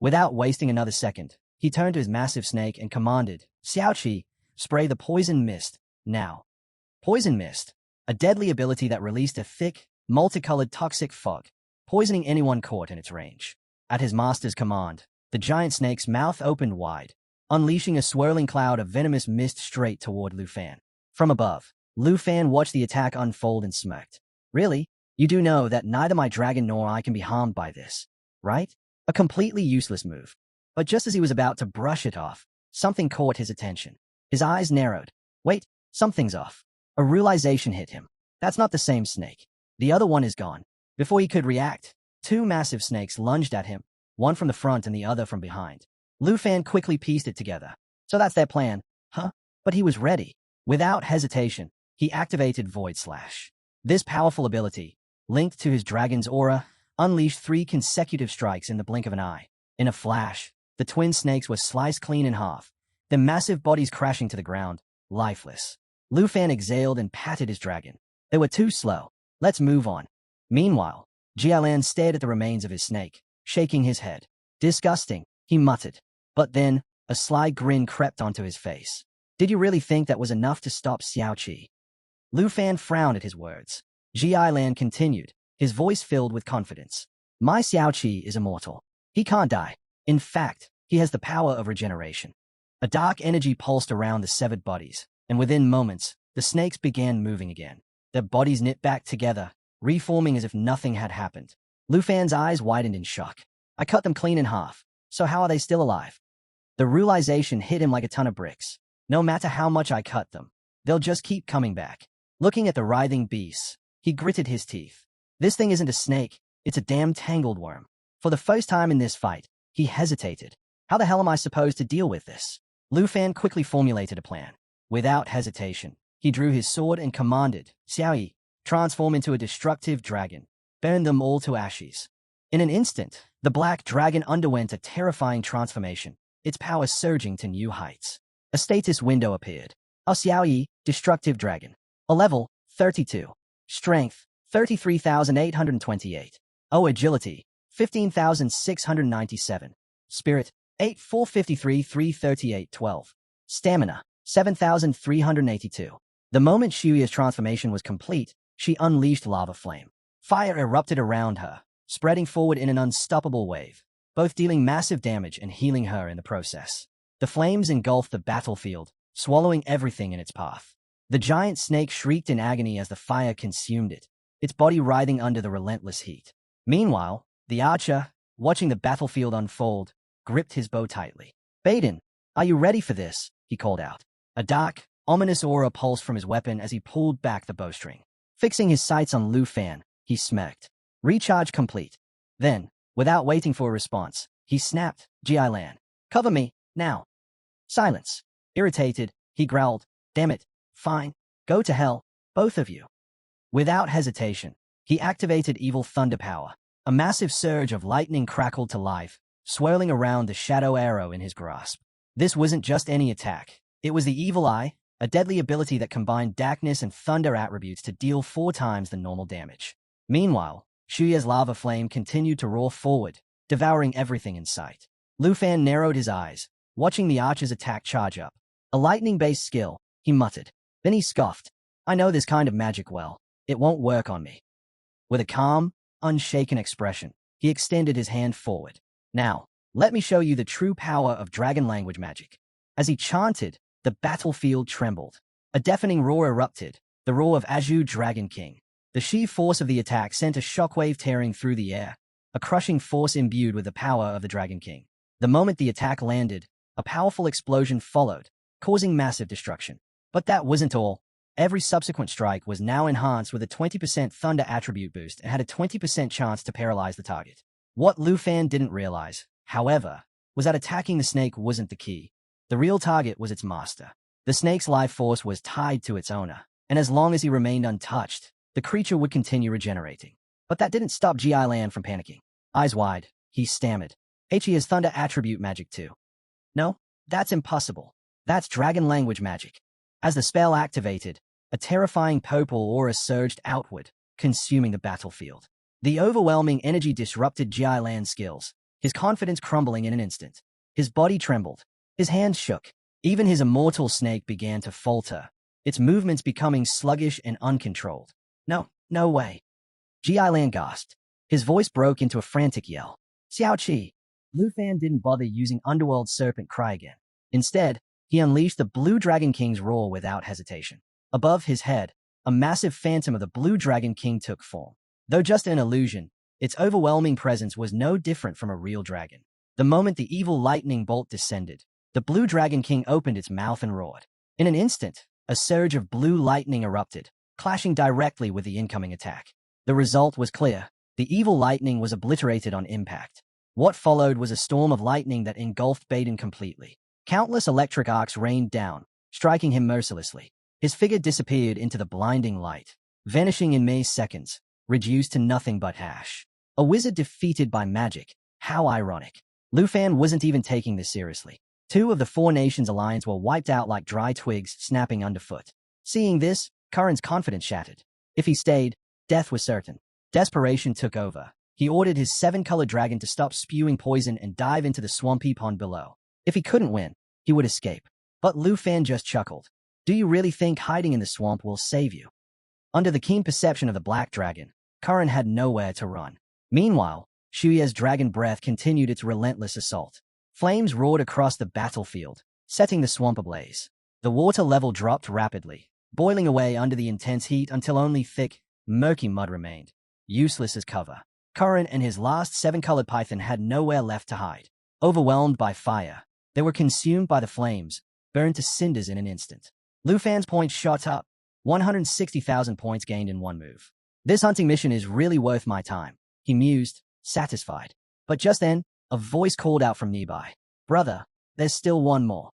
Without wasting another second, he turned to his massive snake and commanded, "Xiaoqi, spray the poison mist, now." Poison mist, a deadly ability that released a thick, multicolored toxic fog, poisoning anyone caught in its range. At his master's command, the giant snake's mouth opened wide, unleashing a swirling cloud of venomous mist straight toward Lu Fan. From above, Lu Fan watched the attack unfold and smirked. "Really? You do know that neither my dragon nor I can be harmed by this, right?" A completely useless move. But just as he was about to brush it off, something caught his attention. His eyes narrowed. "Wait, something's off." A realization hit him. That's not the same snake. The other one is gone. Before he could react, two massive snakes lunged at him, one from the front and the other from behind. Lu Fan quickly pieced it together. So that's their plan, huh? But he was ready. Without hesitation, he activated Void Slash. This powerful ability, linked to his dragon's aura, unleashed 3 consecutive strikes in the blink of an eye. In a flash, the twin snakes were sliced clean in half, their massive bodies crashing to the ground, lifeless. Lu Fan exhaled and patted his dragon. "They were too slow. Let's move on." Meanwhile, Ji-Lan stared at the remains of his snake, shaking his head. "Disgusting," he muttered. But then, a sly grin crept onto his face. "Did you really think that was enough to stop Xiaoqi?" Lu Fan frowned at his words. Ji-Lan continued, his voice filled with confidence. "My Xiaoqi is immortal. He can't die. In fact, he has the power of regeneration." A dark energy pulsed around the severed bodies, and within moments, the snakes began moving again. Their bodies knit back together, reforming as if nothing had happened. Lu Fan's eyes widened in shock. "I cut them clean in half, so how are they still alive?" The realization hit him like a ton of bricks. "No matter how much I cut them, they'll just keep coming back." Looking at the writhing beast, he gritted his teeth. This thing isn't a snake, it's a damn tangled worm. For the first time in this fight, he hesitated. How the hell am I supposed to deal with this? Lu Fan quickly formulated a plan. Without hesitation, he drew his sword and commanded, Xiaoyi, transform into a destructive dragon. Burn them all to ashes. In an instant, the black dragon underwent a terrifying transformation, its power surging to new heights. A status window appeared. Xiaoyi, destructive dragon. A level, 32. Strength, 33,828. Agility, 15,697. Spirit, 8,453 338 12. Stamina, 7,382. The moment Shuya's transformation was complete, she unleashed lava flame. Fire erupted around her, spreading forward in an unstoppable wave, both dealing massive damage and healing her in the process. The flames engulfed the battlefield, swallowing everything in its path. The giant snake shrieked in agony as the fire consumed it, its body writhing under the relentless heat. Meanwhile, the archer, watching the battlefield unfold, gripped his bow tightly. Baden, are you ready for this? He called out. A dark, ominous aura pulsed from his weapon as he pulled back the bowstring. Fixing his sights on Lu Fan, he smirked. Recharge complete. Then, without waiting for a response, he snapped, Lan, cover me, now. Silence. Irritated, he growled, damn it, fine, go to hell, both of you. Without hesitation, he activated evil thunder power. A massive surge of lightning crackled to life, swirling around the shadow arrow in his grasp. This wasn't just any attack. It was the Evil Eye, a deadly ability that combined darkness and thunder attributes to deal 4 times the normal damage. Meanwhile, Shuya's lava flame continued to roar forward, devouring everything in sight. Lu Fan narrowed his eyes, watching the archer's attack charge up. A lightning-based skill, he muttered. Then he scoffed. I know this kind of magic well. It won't work on me. With a calm, unshaken expression, he extended his hand forward. Now, let me show you the true power of dragon language magic. As he chanted, the battlefield trembled. A deafening roar erupted, the roar of Azure Dragon King. The sheer force of the attack sent a shockwave tearing through the air, a crushing force imbued with the power of the Dragon King. The moment the attack landed, a powerful explosion followed, causing massive destruction. But that wasn't all. Every subsequent strike was now enhanced with a 20% thunder attribute boost and had a 20% chance to paralyze the target. What Lu Fan didn't realize, however, was that attacking the snake wasn't the key. The real target was its master. The snake's life force was tied to its owner, and as long as he remained untouched, the creature would continue regenerating. But that didn't stop Lan from panicking. Eyes wide, he stammered. He has thunder attribute magic too. No, that's impossible. That's dragon language magic. As the spell activated, a terrifying purple aura surged outward, consuming the battlefield. The overwhelming energy disrupted Lan's skills, his confidence crumbling in an instant. His body trembled. His hands shook. Even his immortal snake began to falter, its movements becoming sluggish and uncontrolled. No way. Lan gasped. His voice broke into a frantic yell. Xiao Qi. Lu Fan didn't bother using Underworld Serpent Cry again. Instead, he unleashed the Blue Dragon King's roar without hesitation. Above his head, a massive phantom of the Blue Dragon King took form. Though just an illusion, its overwhelming presence was no different from a real dragon. The moment the evil lightning bolt descended, the Blue Dragon King opened its mouth and roared. In an instant, a surge of blue lightning erupted, clashing directly with the incoming attack. The result was clear. The evil lightning was obliterated on impact. What followed was a storm of lightning that engulfed Baden completely. Countless electric arcs rained down, striking him mercilessly. His figure disappeared into the blinding light, vanishing in mere seconds, reduced to nothing but ash. A wizard defeated by magic. How ironic. Lu Fan wasn't even taking this seriously. 2 of the 4 nations' alliance were wiped out like dry twigs snapping underfoot. Seeing this, Curran's confidence shattered. If he stayed, death was certain. Desperation took over. He ordered his 7-colored dragon to stop spewing poison and dive into the swampy pond below. If he couldn't win, he would escape. But Lu Fan just chuckled. Do you really think hiding in the swamp will save you? Under the keen perception of the black dragon, Curran had nowhere to run. Meanwhile, Shuya's dragon breath continued its relentless assault. Flames roared across the battlefield, setting the swamp ablaze. The water level dropped rapidly, boiling away under the intense heat until only thick, murky mud remained, useless as cover. Curran and his last 7-colored python had nowhere left to hide. Overwhelmed by fire, they were consumed by the flames, burned to cinders in an instant. Lu Fan's point shot up. 160,000 points gained in one move. This hunting mission is really worth my time, he mused, satisfied. But just then, a voice called out from nearby. Brother, there's still one more.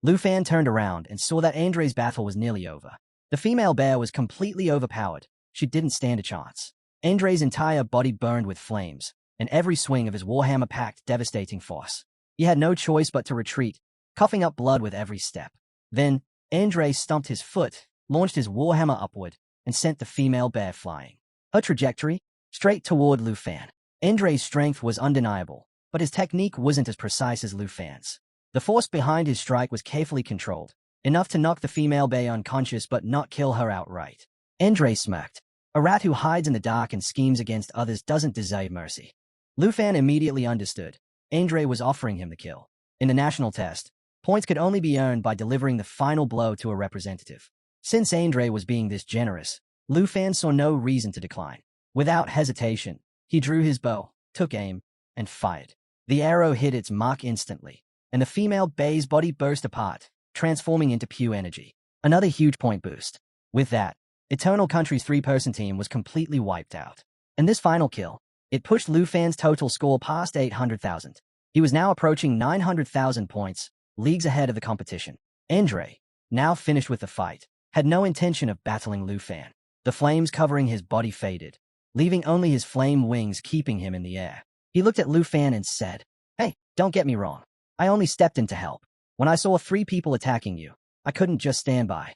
Lu Fan turned around and saw that Andre's battle was nearly over. The female bear was completely overpowered. She didn't stand a chance. Andre's entire body burned with flames, and every swing of his warhammer packed devastating force. He had no choice but to retreat, coughing up blood with every step. Then, Andre stumped his foot, launched his warhammer upward, and sent the female bear flying. Her trajectory? Straight toward Lu Fan. Andre's strength was undeniable, but his technique wasn't as precise as Lu Fan's. The force behind his strike was carefully controlled, enough to knock the female bear unconscious but not kill her outright. Andre smirked. A rat who hides in the dark and schemes against others doesn't deserve mercy. Lu Fan immediately understood. Andre was offering him the kill. In the national test, points could only be earned by delivering the final blow to a representative. Since Andre was being this generous, Lu Fan saw no reason to decline. Without hesitation, he drew his bow, took aim, and fired. The arrow hit its mark instantly, and the female bear's body burst apart, transforming into pure energy. Another huge point boost. With that, Eternal Country's three-person team was completely wiped out. And this final kill, it pushed Lu Fan's total score past 800,000. He was now approaching 900,000 points, leagues ahead of the competition. Andre, now finished with the fight, had no intention of battling Lu Fan. The flames covering his body faded, leaving only his flame wings keeping him in the air. He looked at Lu Fan and said, Hey, don't get me wrong. I only stepped in to help. When I saw 3 people attacking you, I couldn't just stand by.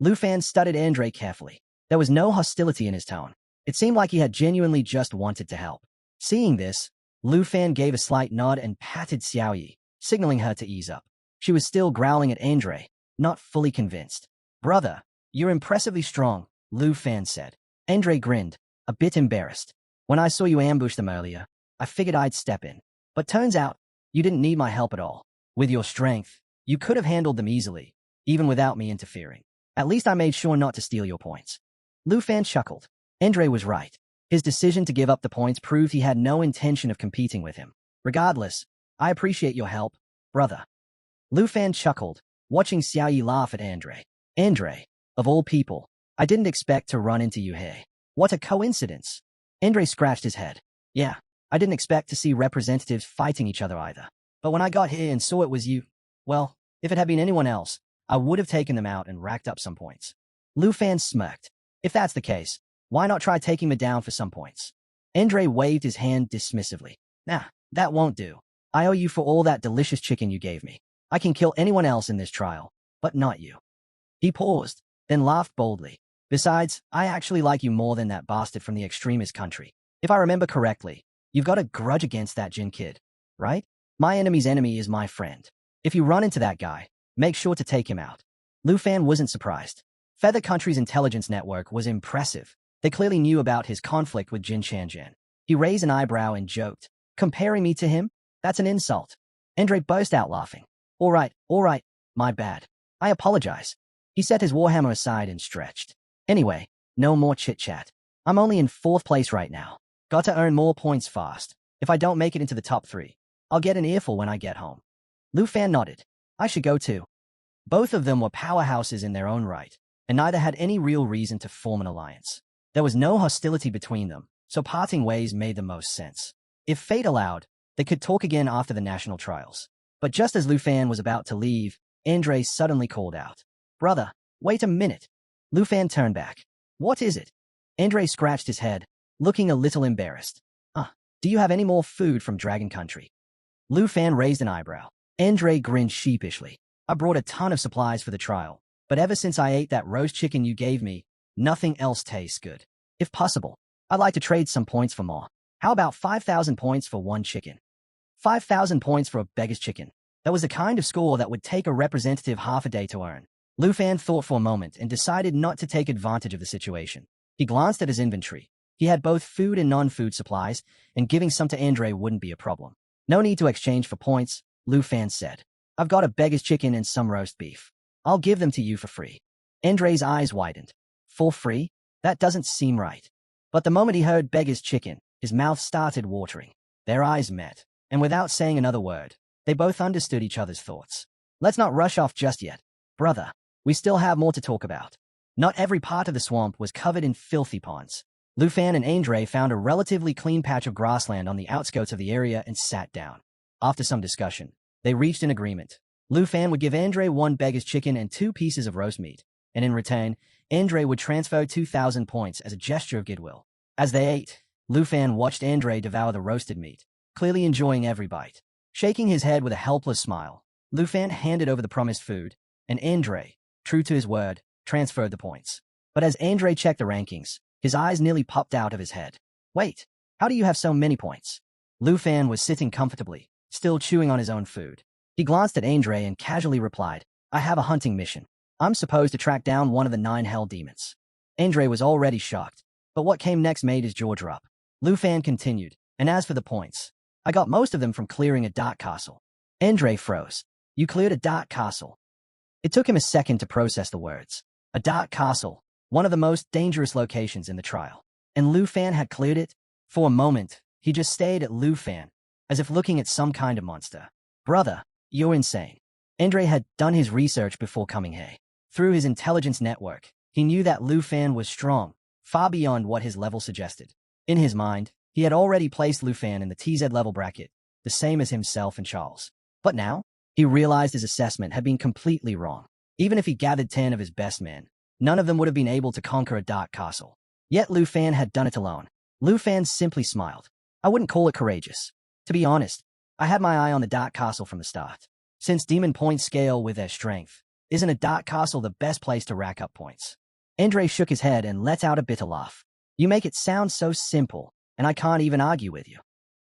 Lu Fan studied Andre carefully. There was no hostility in his tone. It seemed like he had genuinely just wanted to help. Seeing this, Lu Fan gave a slight nod and patted Xiaoyi, signaling her to ease up. She was still growling at Andre, not fully convinced. Brother, you're impressively strong, Lu Fan said. Andre grinned, a bit embarrassed. When I saw you ambush them earlier, I figured I'd step in. But turns out, you didn't need my help at all. With your strength, you could have handled them easily, even without me interfering. At least I made sure not to steal your points. Lu Fan chuckled. Andre was right. His decision to give up the points proved he had no intention of competing with him. Regardless, I appreciate your help, brother. Lu Fan chuckled, watching Xiaoyi laugh at Andre. Andre, of all people, I didn't expect to run into you here. What a coincidence. Andre scratched his head. Yeah, I didn't expect to see representatives fighting each other either. But when I got here and saw it was you, well, if it had been anyone else, I would have taken them out and racked up some points. Lu Fan smirked. If that's the case, why not try taking me down for some points? Andre waved his hand dismissively. Nah, that won't do. I owe you for all that delicious chicken you gave me. I can kill anyone else in this trial, but not you. He paused, then laughed boldly. Besides, I actually like you more than that bastard from the extremist country. If I remember correctly, you've got a grudge against that Jin kid, right? My enemy's enemy is my friend. If you run into that guy, make sure to take him out. Lu Fan wasn't surprised. Feather Country's intelligence network was impressive. They clearly knew about his conflict with Jin Chanjian. He raised an eyebrow and joked, comparing me to him? That's an insult. Andre burst out laughing. All right, my bad. I apologize. He set his warhammer aside and stretched. Anyway, no more chit-chat. I'm only in 4th place right now. Got to earn more points fast. If I don't make it into the top 3, I'll get an earful when I get home. Lu Fan nodded. I should go too. Both of them were powerhouses in their own right, and neither had any real reason to form an alliance. There was no hostility between them, so parting ways made the most sense. If fate allowed, they could talk again after the national trials. But just as Lu Fan was about to leave, Andre suddenly called out. Brother, wait a minute. Lu Fan turned back. What is it? Andre scratched his head, looking a little embarrassed. Do you have any more food from Dragon Country? Lu Fan raised an eyebrow. Andre grinned sheepishly. I brought a ton of supplies for the trial, but ever since I ate that roast chicken you gave me, nothing else tastes good. If possible, I'd like to trade some points for more. How about 5,000 points for one chicken? 5,000 points for a beggar's chicken. That was the kind of score that would take a representative half a day to earn. Lu Fan thought for a moment and decided not to take advantage of the situation. He glanced at his inventory. He had both food and non-food supplies, and giving some to Andre wouldn't be a problem. No need to exchange for points, Lu Fan said. I've got a beggar's chicken and some roast beef. I'll give them to you for free. Andre's eyes widened. For free? That doesn't seem right. But the moment he heard beggar's chicken, his mouth started watering. Their eyes met, and without saying another word, they both understood each other's thoughts. Let's not rush off just yet. Brother, we still have more to talk about. Not every part of the swamp was covered in filthy ponds. Lu Fan and Andre found a relatively clean patch of grassland on the outskirts of the area and sat down. After some discussion, they reached an agreement. Lu Fan would give Andre 1 beggar's chicken and 2 pieces of roast meat, and in return, Andre would transfer 2,000 points as a gesture of goodwill. As they ate, Lu Fan watched Andre devour the roasted meat, clearly enjoying every bite. Shaking his head with a helpless smile, Lu Fan handed over the promised food, and Andre, true to his word, transferred the points. But as Andre checked the rankings, his eyes nearly popped out of his head. Wait, how do you have so many points? Lu Fan was sitting comfortably, still chewing on his own food. He glanced at Andre and casually replied, I have a hunting mission. I'm supposed to track down one of the 9 hell demons. Andre was already shocked, but what came next made his jaw drop. Lu Fan continued, and as for the points, I got most of them from clearing a dark castle. Andre froze. You cleared a dark castle. It took him a second to process the words. A dark castle, one of the most dangerous locations in the trial. And Lu Fan had cleared it? For a moment, he just stared at Lu Fan, as if looking at some kind of monster. Brother, you're insane. Andre had done his research before coming here. Through his intelligence network, he knew that Lu Fan was strong, far beyond what his level suggested. In his mind, he had already placed Lu Fan in the TZ level bracket, the same as himself and Charles. But now, he realized his assessment had been completely wrong. Even if he gathered 10 of his best men, none of them would have been able to conquer a dark castle. Yet Lu Fan had done it alone. Lu Fan simply smiled. I wouldn't call it courageous. To be honest, I had my eye on the dark castle from the start. Since demon points scale with their strength, isn't a dark castle the best place to rack up points? Andre shook his head and let out a bitter laugh. You make it sound so simple, and I can't even argue with you.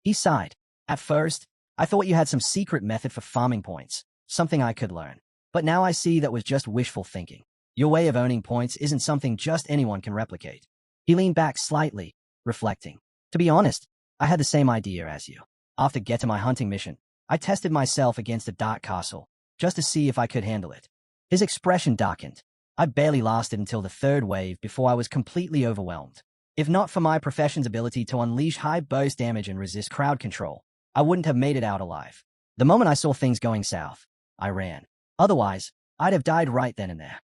He sighed. At first, I thought you had some secret method for farming points, something I could learn. But now I see that was just wishful thinking. Your way of earning points isn't something just anyone can replicate. He leaned back slightly, reflecting. To be honest, I had the same idea as you. After getting my hunting mission, I tested myself against a dark castle, just to see if I could handle it. His expression darkened. I barely lasted until the 3rd wave before I was completely overwhelmed. If not for my profession's ability to unleash high burst damage and resist crowd control, I wouldn't have made it out alive. The moment I saw things going south, I ran. Otherwise, I'd have died right then and there.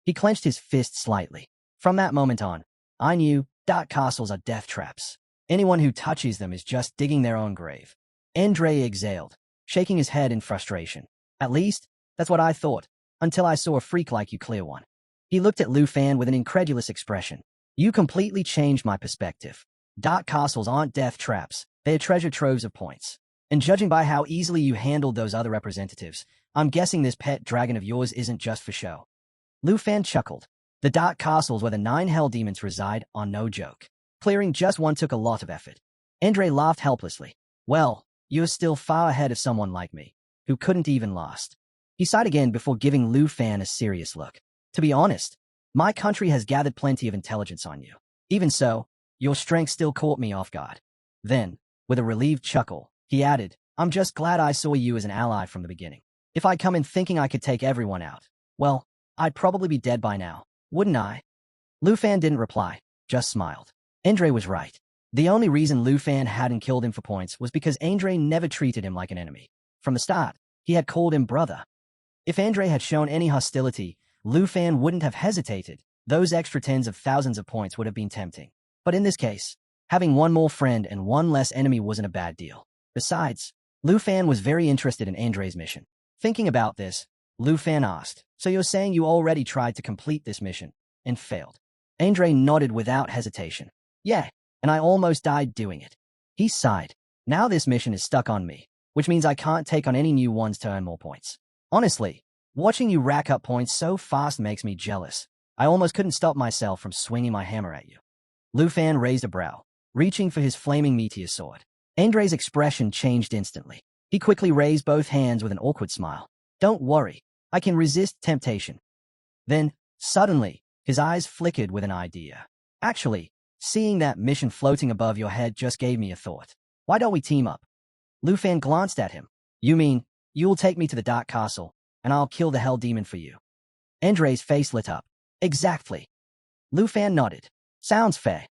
He clenched his fist slightly. From that moment on, I knew dark castles are death traps. Anyone who touches them is just digging their own grave. Andre exhaled, shaking his head in frustration. At least, that's what I thought, until I saw a freak like you clear one. He looked at Lu Fan with an incredulous expression. You completely changed my perspective. Dark castles aren't death traps, they're treasure troves of points. And judging by how easily you handled those other representatives, I'm guessing this pet dragon of yours isn't just for show. Lu Fan chuckled. The dark castles where the 9 hell demons reside are no joke. Clearing just one took a lot of effort. Andre laughed helplessly. Well, you're still far ahead of someone like me, who couldn't even last. He sighed again before giving Lu Fan a serious look. To be honest, my country has gathered plenty of intelligence on you. Even so, your strength still caught me off guard. Then, with a relieved chuckle, he added, I'm just glad I saw you as an ally from the beginning. If I'd come in thinking I could take everyone out, well, I'd probably be dead by now, wouldn't I? Lu Fan didn't reply, just smiled. Andre was right. The only reason Lu Fan hadn't killed him for points was because Andre never treated him like an enemy. From the start, he had called him brother. If Andre had shown any hostility, Lu Fan wouldn't have hesitated. Those extra tens of thousands of points would have been tempting. But in this case, having one more friend and one less enemy wasn't a bad deal. Besides, Lu Fan was very interested in Andre's mission. Thinking about this, Lu Fan asked, so you're saying you already tried to complete this mission and failed? Andre nodded without hesitation. Yeah, and I almost died doing it. He sighed. Now this mission is stuck on me, which means I can't take on any new ones to earn more points. Honestly, watching you rack up points so fast makes me jealous. I almost couldn't stop myself from swinging my hammer at you. Lu Fan raised a brow, reaching for his flaming meteor sword. Andre's expression changed instantly. He quickly raised both hands with an awkward smile. Don't worry, I can resist temptation. Then, suddenly, his eyes flickered with an idea. Actually, seeing that mission floating above your head just gave me a thought. Why don't we team up? Lu Fan glanced at him. You mean, you'll take me to the Dark Castle, and I'll kill the Hell Demon for you? Andre's face lit up. Exactly. Lu Fan nodded. Sounds fair.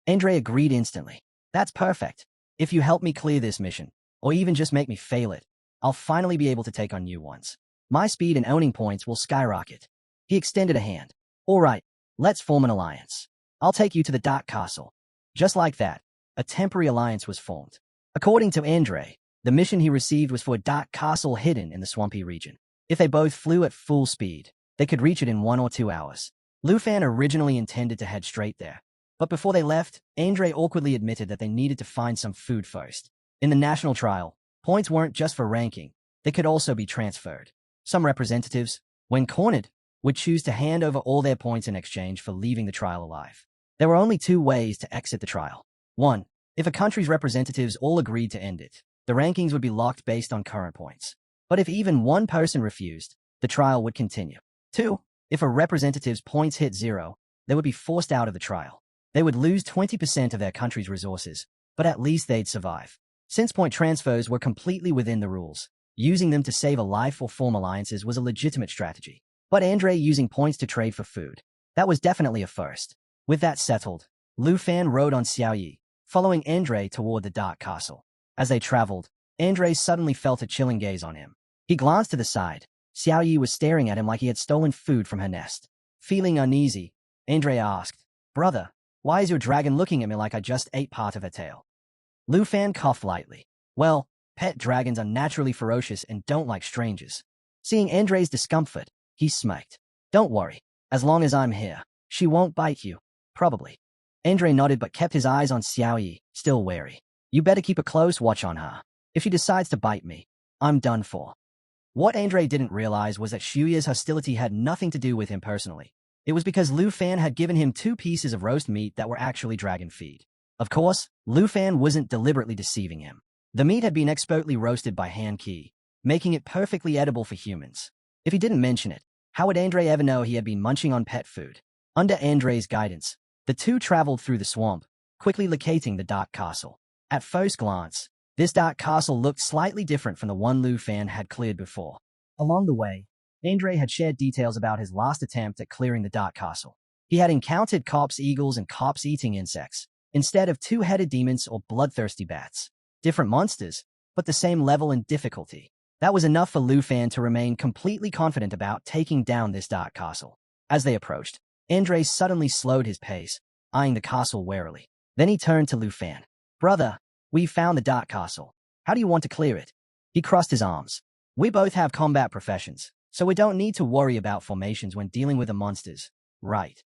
Andre agreed instantly. That's perfect. If you help me clear this mission, or even just make me fail it, I'll finally be able to take on new ones. My speed and owning points will skyrocket. He extended a hand. All right, Let's form an alliance. I'll take you to the Dark Castle. Just like that, a temporary alliance was formed. According to Andre, the mission he received was for a dark castle hidden in the swampy region. If they both flew at full speed, they could reach it in 1 or 2 hours. Lu Fan originally intended to head straight there. But before they left, Andre awkwardly admitted that they needed to find some food first. In the national trial, points weren't just for ranking, they could also be transferred. Some representatives, when cornered, would choose to hand over all their points in exchange for leaving the trial alive. There were only 2 ways to exit the trial. 1. If a country's representatives all agreed to end it, the rankings would be locked based on current points. But if even one person refused, the trial would continue. 2. If a representative's points hit 0, they would be forced out of the trial. They would lose 20% of their country's resources, but at least they'd survive. Since point transfers were completely within the rules, using them to save a life or form alliances was a legitimate strategy. But Andre using points to trade for food, that was definitely a first. With that settled, Lu Fan rode on Xiaoyi, following Andre toward the Dark Castle. As they traveled, Andre suddenly felt a chilling gaze on him. He glanced to the side. Xiaoyi was staring at him like he had stolen food from her nest. Feeling uneasy, Andre asked, "Brother, why is your dragon looking at me like I just ate part of her tail?" Lu Fan coughed lightly. Well, pet dragons are naturally ferocious and don't like strangers. Seeing Andre's discomfort, he smirked. "Don't worry. As long as I'm here, she won't bite you. Probably." Andre nodded but kept his eyes on Xiaoyi, still wary. "You better keep a close watch on her. If she decides to bite me, I'm done for." What Andre didn't realize was that Shuya's hostility had nothing to do with him personally. It was because Lu Fan had given him 2 pieces of roast meat that were actually dragon feed. Of course, Lu Fan wasn't deliberately deceiving him. The meat had been expertly roasted by Han Qi, making it perfectly edible for humans. If he didn't mention it, how would Andre ever know he had been munching on pet food? Under Andre's guidance, the 2 traveled through the swamp, quickly locating the Dark Castle. At first glance, this Dark Castle looked slightly different from the one Lu Fan had cleared before. Along the way, Andre had shared details about his last attempt at clearing the Dark Castle. He had encountered corpse eagles and corpse-eating insects, instead of 2-headed demons or bloodthirsty bats. Different monsters, but the same level and difficulty. That was enough for Lu Fan to remain completely confident about taking down this Dark Castle. As they approached, Andre suddenly slowed his pace, eyeing the castle warily. Then he turned to Lu Fan. "Brother, we found the Dark Castle. How do you want to clear it?" He crossed his arms. "We both have combat professions, so we don't need to worry about formations when dealing with the monsters, right?"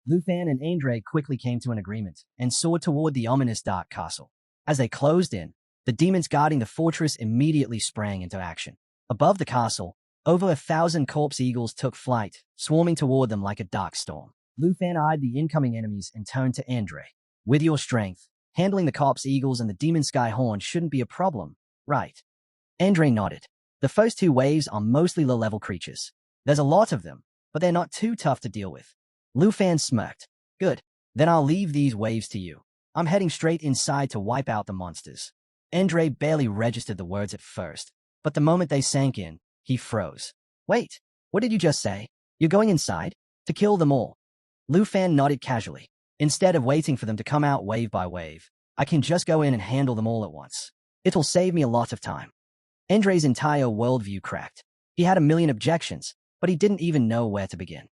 Lu Fan and Andre quickly came to an agreement and soared toward the ominous Dark Castle. As they closed in, the demons guarding the fortress immediately sprang into action. Above the castle, over 1,000 corpse eagles took flight, swarming toward them like a dark storm. Lu Fan eyed the incoming enemies and turned to Andre. "With your strength, handling the corpse eagles and the demon sky horn shouldn't be a problem, right?" Andre nodded. "The first 2 waves are mostly low-level creatures. There's a lot of them, but they're not too tough to deal with." Lu Fan smirked. "Good, then I'll leave these waves to you. I'm heading straight inside to wipe out the monsters." Andre barely registered the words at first, but the moment they sank in, he froze. "Wait, what did you just say? You're going inside? To kill them all?" Lu Fan nodded casually. "Instead of waiting for them to come out wave by wave, I can just go in and handle them all at once. It'll save me a lot of time." Andre's entire worldview cracked. He had a million objections, but he didn't even know where to begin.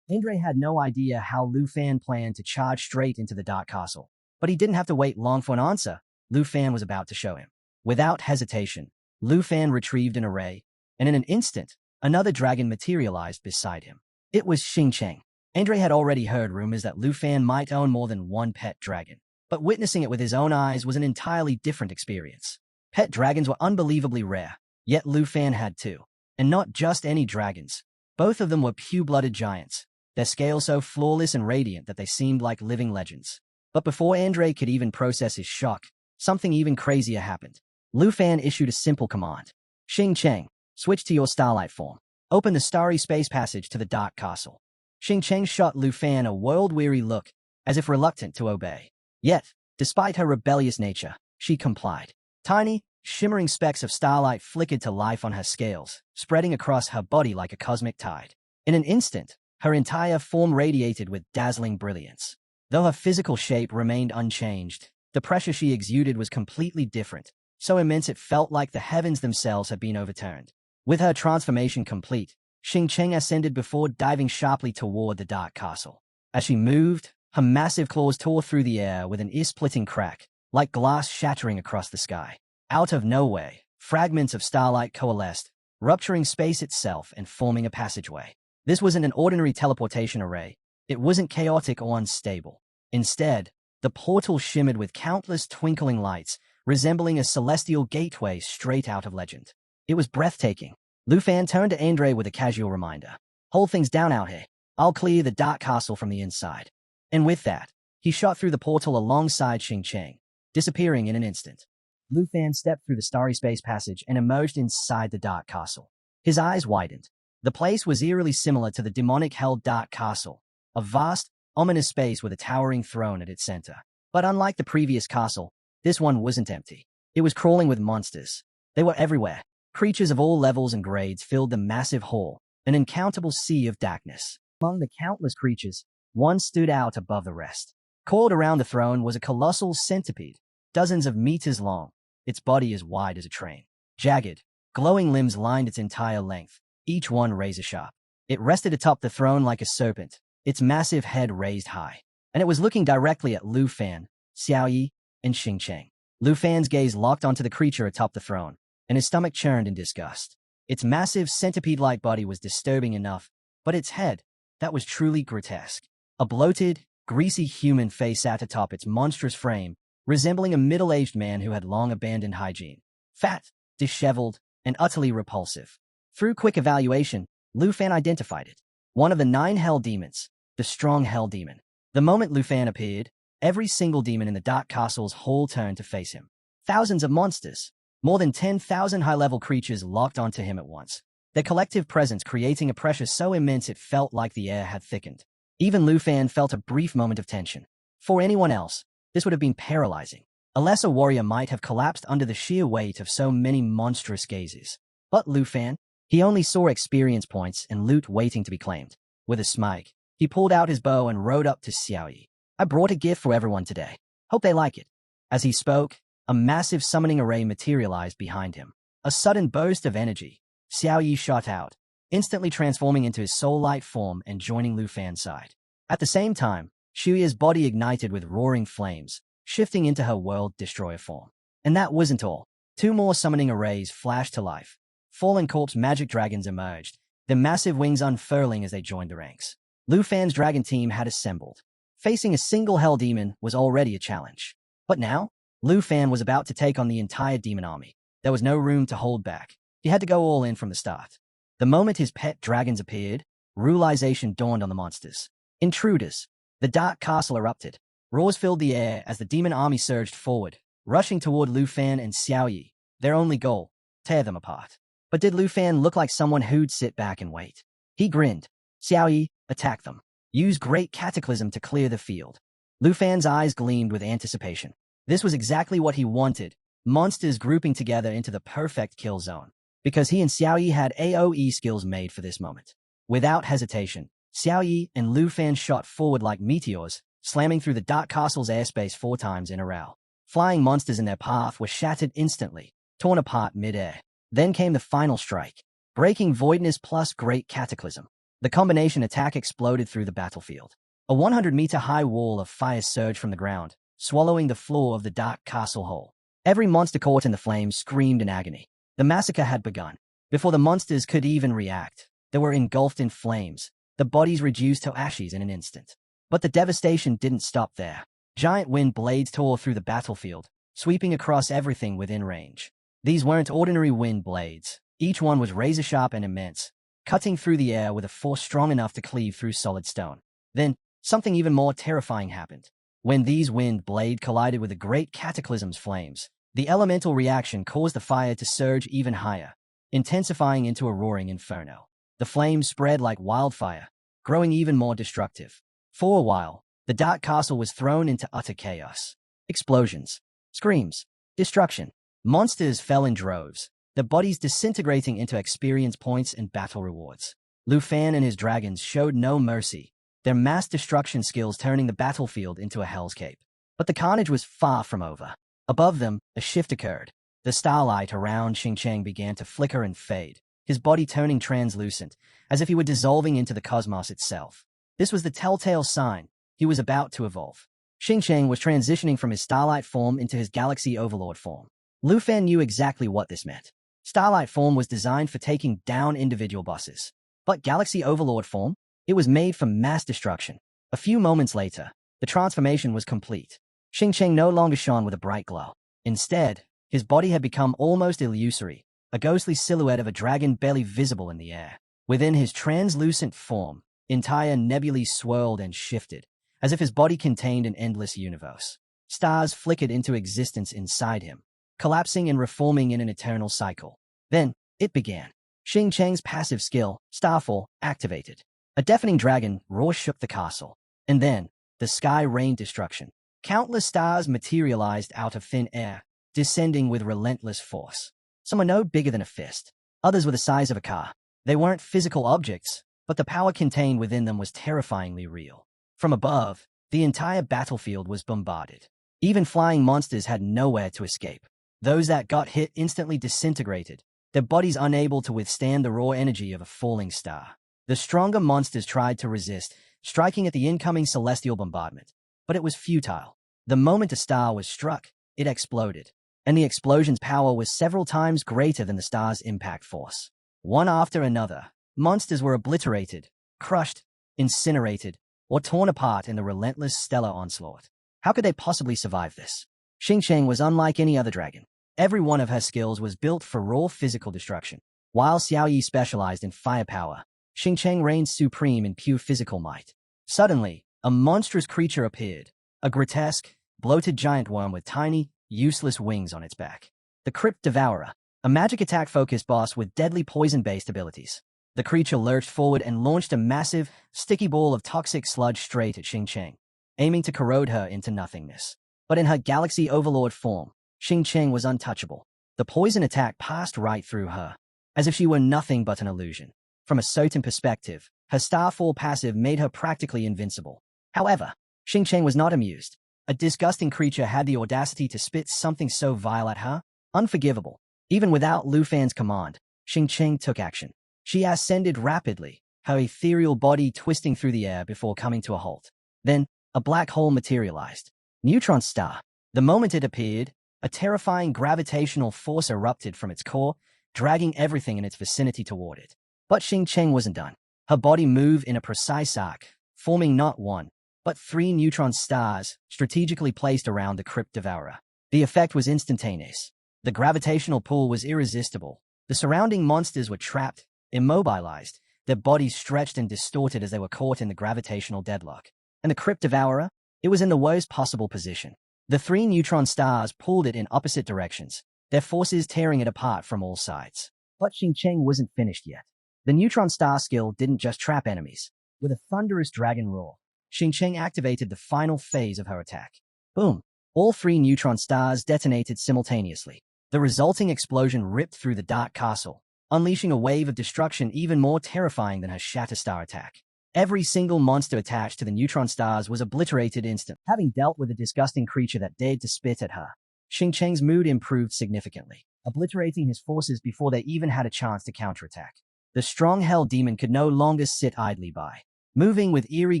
Andre had no idea how Lu Fan planned to charge straight into the Dark Castle, but he didn't have to wait long for an answer. Lu Fan was about to show him. Without hesitation, Lu Fan retrieved an array, and in an instant, another dragon materialized beside him. It was Xing Cheng. Andre had already heard rumors that Lu Fan might own more than one pet dragon, but witnessing it with his own eyes was an entirely different experience. Pet dragons were unbelievably rare, yet Lu Fan had 2. And not just any dragons. Both of them were pure-blooded giants, their scales so flawless and radiant that they seemed like living legends. But before Andre could even process his shock, something even crazier happened. Lu Fan issued a simple command. "Xing Cheng, switch to your starlight form. Open the starry space passage to the Dark Castle." Xing Cheng shot Lu Fan a world-weary look, as if reluctant to obey. Yet, despite her rebellious nature, she complied. Tiny, shimmering specks of starlight flickered to life on her scales, spreading across her body like a cosmic tide. In an instant, her entire form radiated with dazzling brilliance. Though her physical shape remained unchanged, the pressure she exuded was completely different, so immense it felt like the heavens themselves had been overturned. With her transformation complete, Xing Cheng ascended before diving sharply toward the Dark Castle. As she moved, her massive claws tore through the air with an ear-splitting crack, like glass shattering across the sky. Out of nowhere, fragments of starlight coalesced, rupturing space itself and forming a passageway. This wasn't an ordinary teleportation array. It wasn't chaotic or unstable. Instead, the portal shimmered with countless twinkling lights, resembling a celestial gateway straight out of legend. It was breathtaking. Lu Fan turned to Andre with a casual reminder. Hold things down out here. I'll clear the dark castle from the inside. And with that, he shot through the portal alongside Xing Cheng, disappearing in an instant. Lu Fan stepped through the starry space passage and emerged inside the dark castle. His eyes widened. The place was eerily similar to the demonic-held dark castle, a vast, ominous space with a towering throne at its center. But unlike the previous castle, this one wasn't empty. It was crawling with monsters. They were everywhere. Creatures of all levels and grades filled the massive hall, an uncountable sea of darkness. Among the countless creatures, one stood out above the rest. Coiled around the throne was a colossal centipede, dozens of meters long, its body as wide as a train. Jagged, glowing limbs lined its entire length, each one razor-sharp. It rested atop the throne like a serpent, its massive head raised high, and it was looking directly at Lu Fan, Xiao Yi, and Xing Cheng. Lu Fan's gaze locked onto the creature atop the throne, and his stomach churned in disgust. Its massive centipede-like body was disturbing enough, but its head, that was truly grotesque. A bloated, greasy human face sat atop its monstrous frame, resembling a middle-aged man who had long abandoned hygiene. Fat, disheveled, and utterly repulsive. Through quick evaluation, Lu Fan identified it. One of the 9 hell demons, the strong hell demon. The moment Lu Fan appeared, every single demon in the Dark Castle's hall turned to face him. Thousands of monsters, more than 10,000 high-level creatures locked onto him at once, their collective presence creating a pressure so immense it felt like the air had thickened. Even Lu Fan felt a brief moment of tension. For anyone else, this would have been paralyzing. A lesser warrior might have collapsed under the sheer weight of so many monstrous gazes. But Lu Fan, he only saw experience points and loot waiting to be claimed. With a smile, he pulled out his bow and rode up to Xiao Yi. I brought a gift for everyone today. Hope they like it. As he spoke, a massive summoning array materialized behind him. A sudden burst of energy. Xiao Yi shot out, instantly transforming into his soul-light form and joining Lu Fan's side. At the same time, Shuya's body ignited with roaring flames, shifting into her world destroyer form. And that wasn't all. 2 more summoning arrays flashed to life. Fallen corpse magic dragons emerged, their massive wings unfurling as they joined the ranks. Lu Fan's dragon team had assembled. Facing a single hell demon was already a challenge. But now, Lu Fan was about to take on the entire demon army. There was no room to hold back. He had to go all in from the start. The moment his pet dragons appeared, realization dawned on the monsters. Intruders. The dark castle erupted. Roars filled the air as the demon army surged forward, rushing toward Lu Fan and Xiao Yi. Their only goal, tear them apart. But did Lu Fan look like someone who'd sit back and wait? He grinned. Xiao Yi, attack them. Use great cataclysm to clear the field. Lu Fan's eyes gleamed with anticipation. This was exactly what he wanted, monsters grouping together into the perfect kill zone. Because he and Xiao Yi had AoE skills made for this moment. Without hesitation, Xiao Yi and Lu Fan shot forward like meteors, slamming through the Dark Castle's airspace 4 times in a row. Flying monsters in their path were shattered instantly, torn apart mid-air. Then came the final strike, breaking voidness plus great cataclysm. The combination attack exploded through the battlefield. A 100-meter-high wall of fire surged from the ground, swallowing the floor of the Dark Castle hall. Every monster caught in the flames screamed in agony. The massacre had begun. Before the monsters could even react, they were engulfed in flames, the bodies reduced to ashes in an instant. But the devastation didn't stop there. Giant wind blades tore through the battlefield, sweeping across everything within range. These weren't ordinary wind blades. Each one was razor-sharp and immense, cutting through the air with a force strong enough to cleave through solid stone. Then, something even more terrifying happened. When these wind blades collided with the great cataclysm's flames, the elemental reaction caused the fire to surge even higher, intensifying into a roaring inferno. The flames spread like wildfire, growing even more destructive. For a while, the Dark Castle was thrown into utter chaos. Explosions, screams, destruction. Monsters fell in droves, their bodies disintegrating into experience points and battle rewards. Lu Fan and his dragons showed no mercy, their mass destruction skills turning the battlefield into a hellscape. But the carnage was far from over. Above them, a shift occurred. The starlight around Xing Cheng began to flicker and fade, his body turning translucent, as if he were dissolving into the cosmos itself. This was the telltale sign he was about to evolve. Xingqiang was transitioning from his Starlight form into his Galaxy Overlord form. Lu Fan knew exactly what this meant. Starlight form was designed for taking down individual bosses. But Galaxy Overlord form? It was made for mass destruction. A few moments later, the transformation was complete. Xingqiang no longer shone with a bright glow. Instead, his body had become almost illusory, a ghostly silhouette of a dragon barely visible in the air. Within his translucent form, entire nebulae swirled and shifted, as if his body contained an endless universe. Stars flickered into existence inside him, collapsing and reforming in an eternal cycle. Then, it began. Xingqiang's passive skill, Starfall, activated. A deafening dragon roar shook the castle. And then, the sky rained destruction. Countless stars materialized out of thin air, descending with relentless force. Some were no bigger than a fist. Others were the size of a car. They weren't physical objects, but the power contained within them was terrifyingly real. From above, the entire battlefield was bombarded. Even flying monsters had nowhere to escape. Those that got hit instantly disintegrated, their bodies unable to withstand the raw energy of a falling star. The stronger monsters tried to resist, striking at the incoming celestial bombardment. But it was futile. The moment a star was struck, it exploded. And the explosion's power was several times greater than the star's impact force. One after another, monsters were obliterated, crushed, incinerated, or torn apart in the relentless stellar onslaught. How could they possibly survive this? Xingqiang was unlike any other dragon. Every one of her skills was built for raw physical destruction. While Xiaoyi specialized in firepower, Xingqiang reigned supreme in pure physical might. Suddenly, a monstrous creature appeared, a grotesque, bloated giant worm with tiny, useless wings on its back. The Crypt Devourer, a magic attack-focused boss with deadly poison-based abilities. The creature lurched forward and launched a massive, sticky ball of toxic sludge straight at Xingqiang, aiming to corrode her into nothingness. But in her Galaxy Overlord form, Xingqiang was untouchable. The poison attack passed right through her, as if she were nothing but an illusion. From a certain perspective, her Starfall passive made her practically invincible. However, Xingqiang was not amused. A disgusting creature had the audacity to spit something so vile at her, unforgivable. Even without Lu Fan's command, Xingqiang took action. She ascended rapidly, her ethereal body twisting through the air before coming to a halt. Then, a black hole materialized. Neutron star. The moment it appeared, a terrifying gravitational force erupted from its core, dragging everything in its vicinity toward it. But Xingqiang wasn't done. Her body moved in a precise arc, forming not one, but 3 neutron stars strategically placed around the Crypt Devourer. The effect was instantaneous. The gravitational pull was irresistible. The surrounding monsters were trapped, immobilized, their bodies stretched and distorted as they were caught in the gravitational deadlock. And the Crypt Devourer? It was in the worst possible position. The 3 neutron stars pulled it in opposite directions, their forces tearing it apart from all sides. But Xingqiang wasn't finished yet. The neutron star skill didn't just trap enemies. With a thunderous dragon roar, Xingqiang activated the final phase of her attack. Boom! All 3 neutron stars detonated simultaneously. The resulting explosion ripped through the dark castle, unleashing a wave of destruction even more terrifying than her Shatterstar attack. Every single monster attached to the neutron stars was obliterated instantly. Having dealt with a disgusting creature that dared to spit at her, Xingqiang's mood improved significantly, obliterating his forces before they even had a chance to counterattack. The strong Hell Demon could no longer sit idly by. Moving with eerie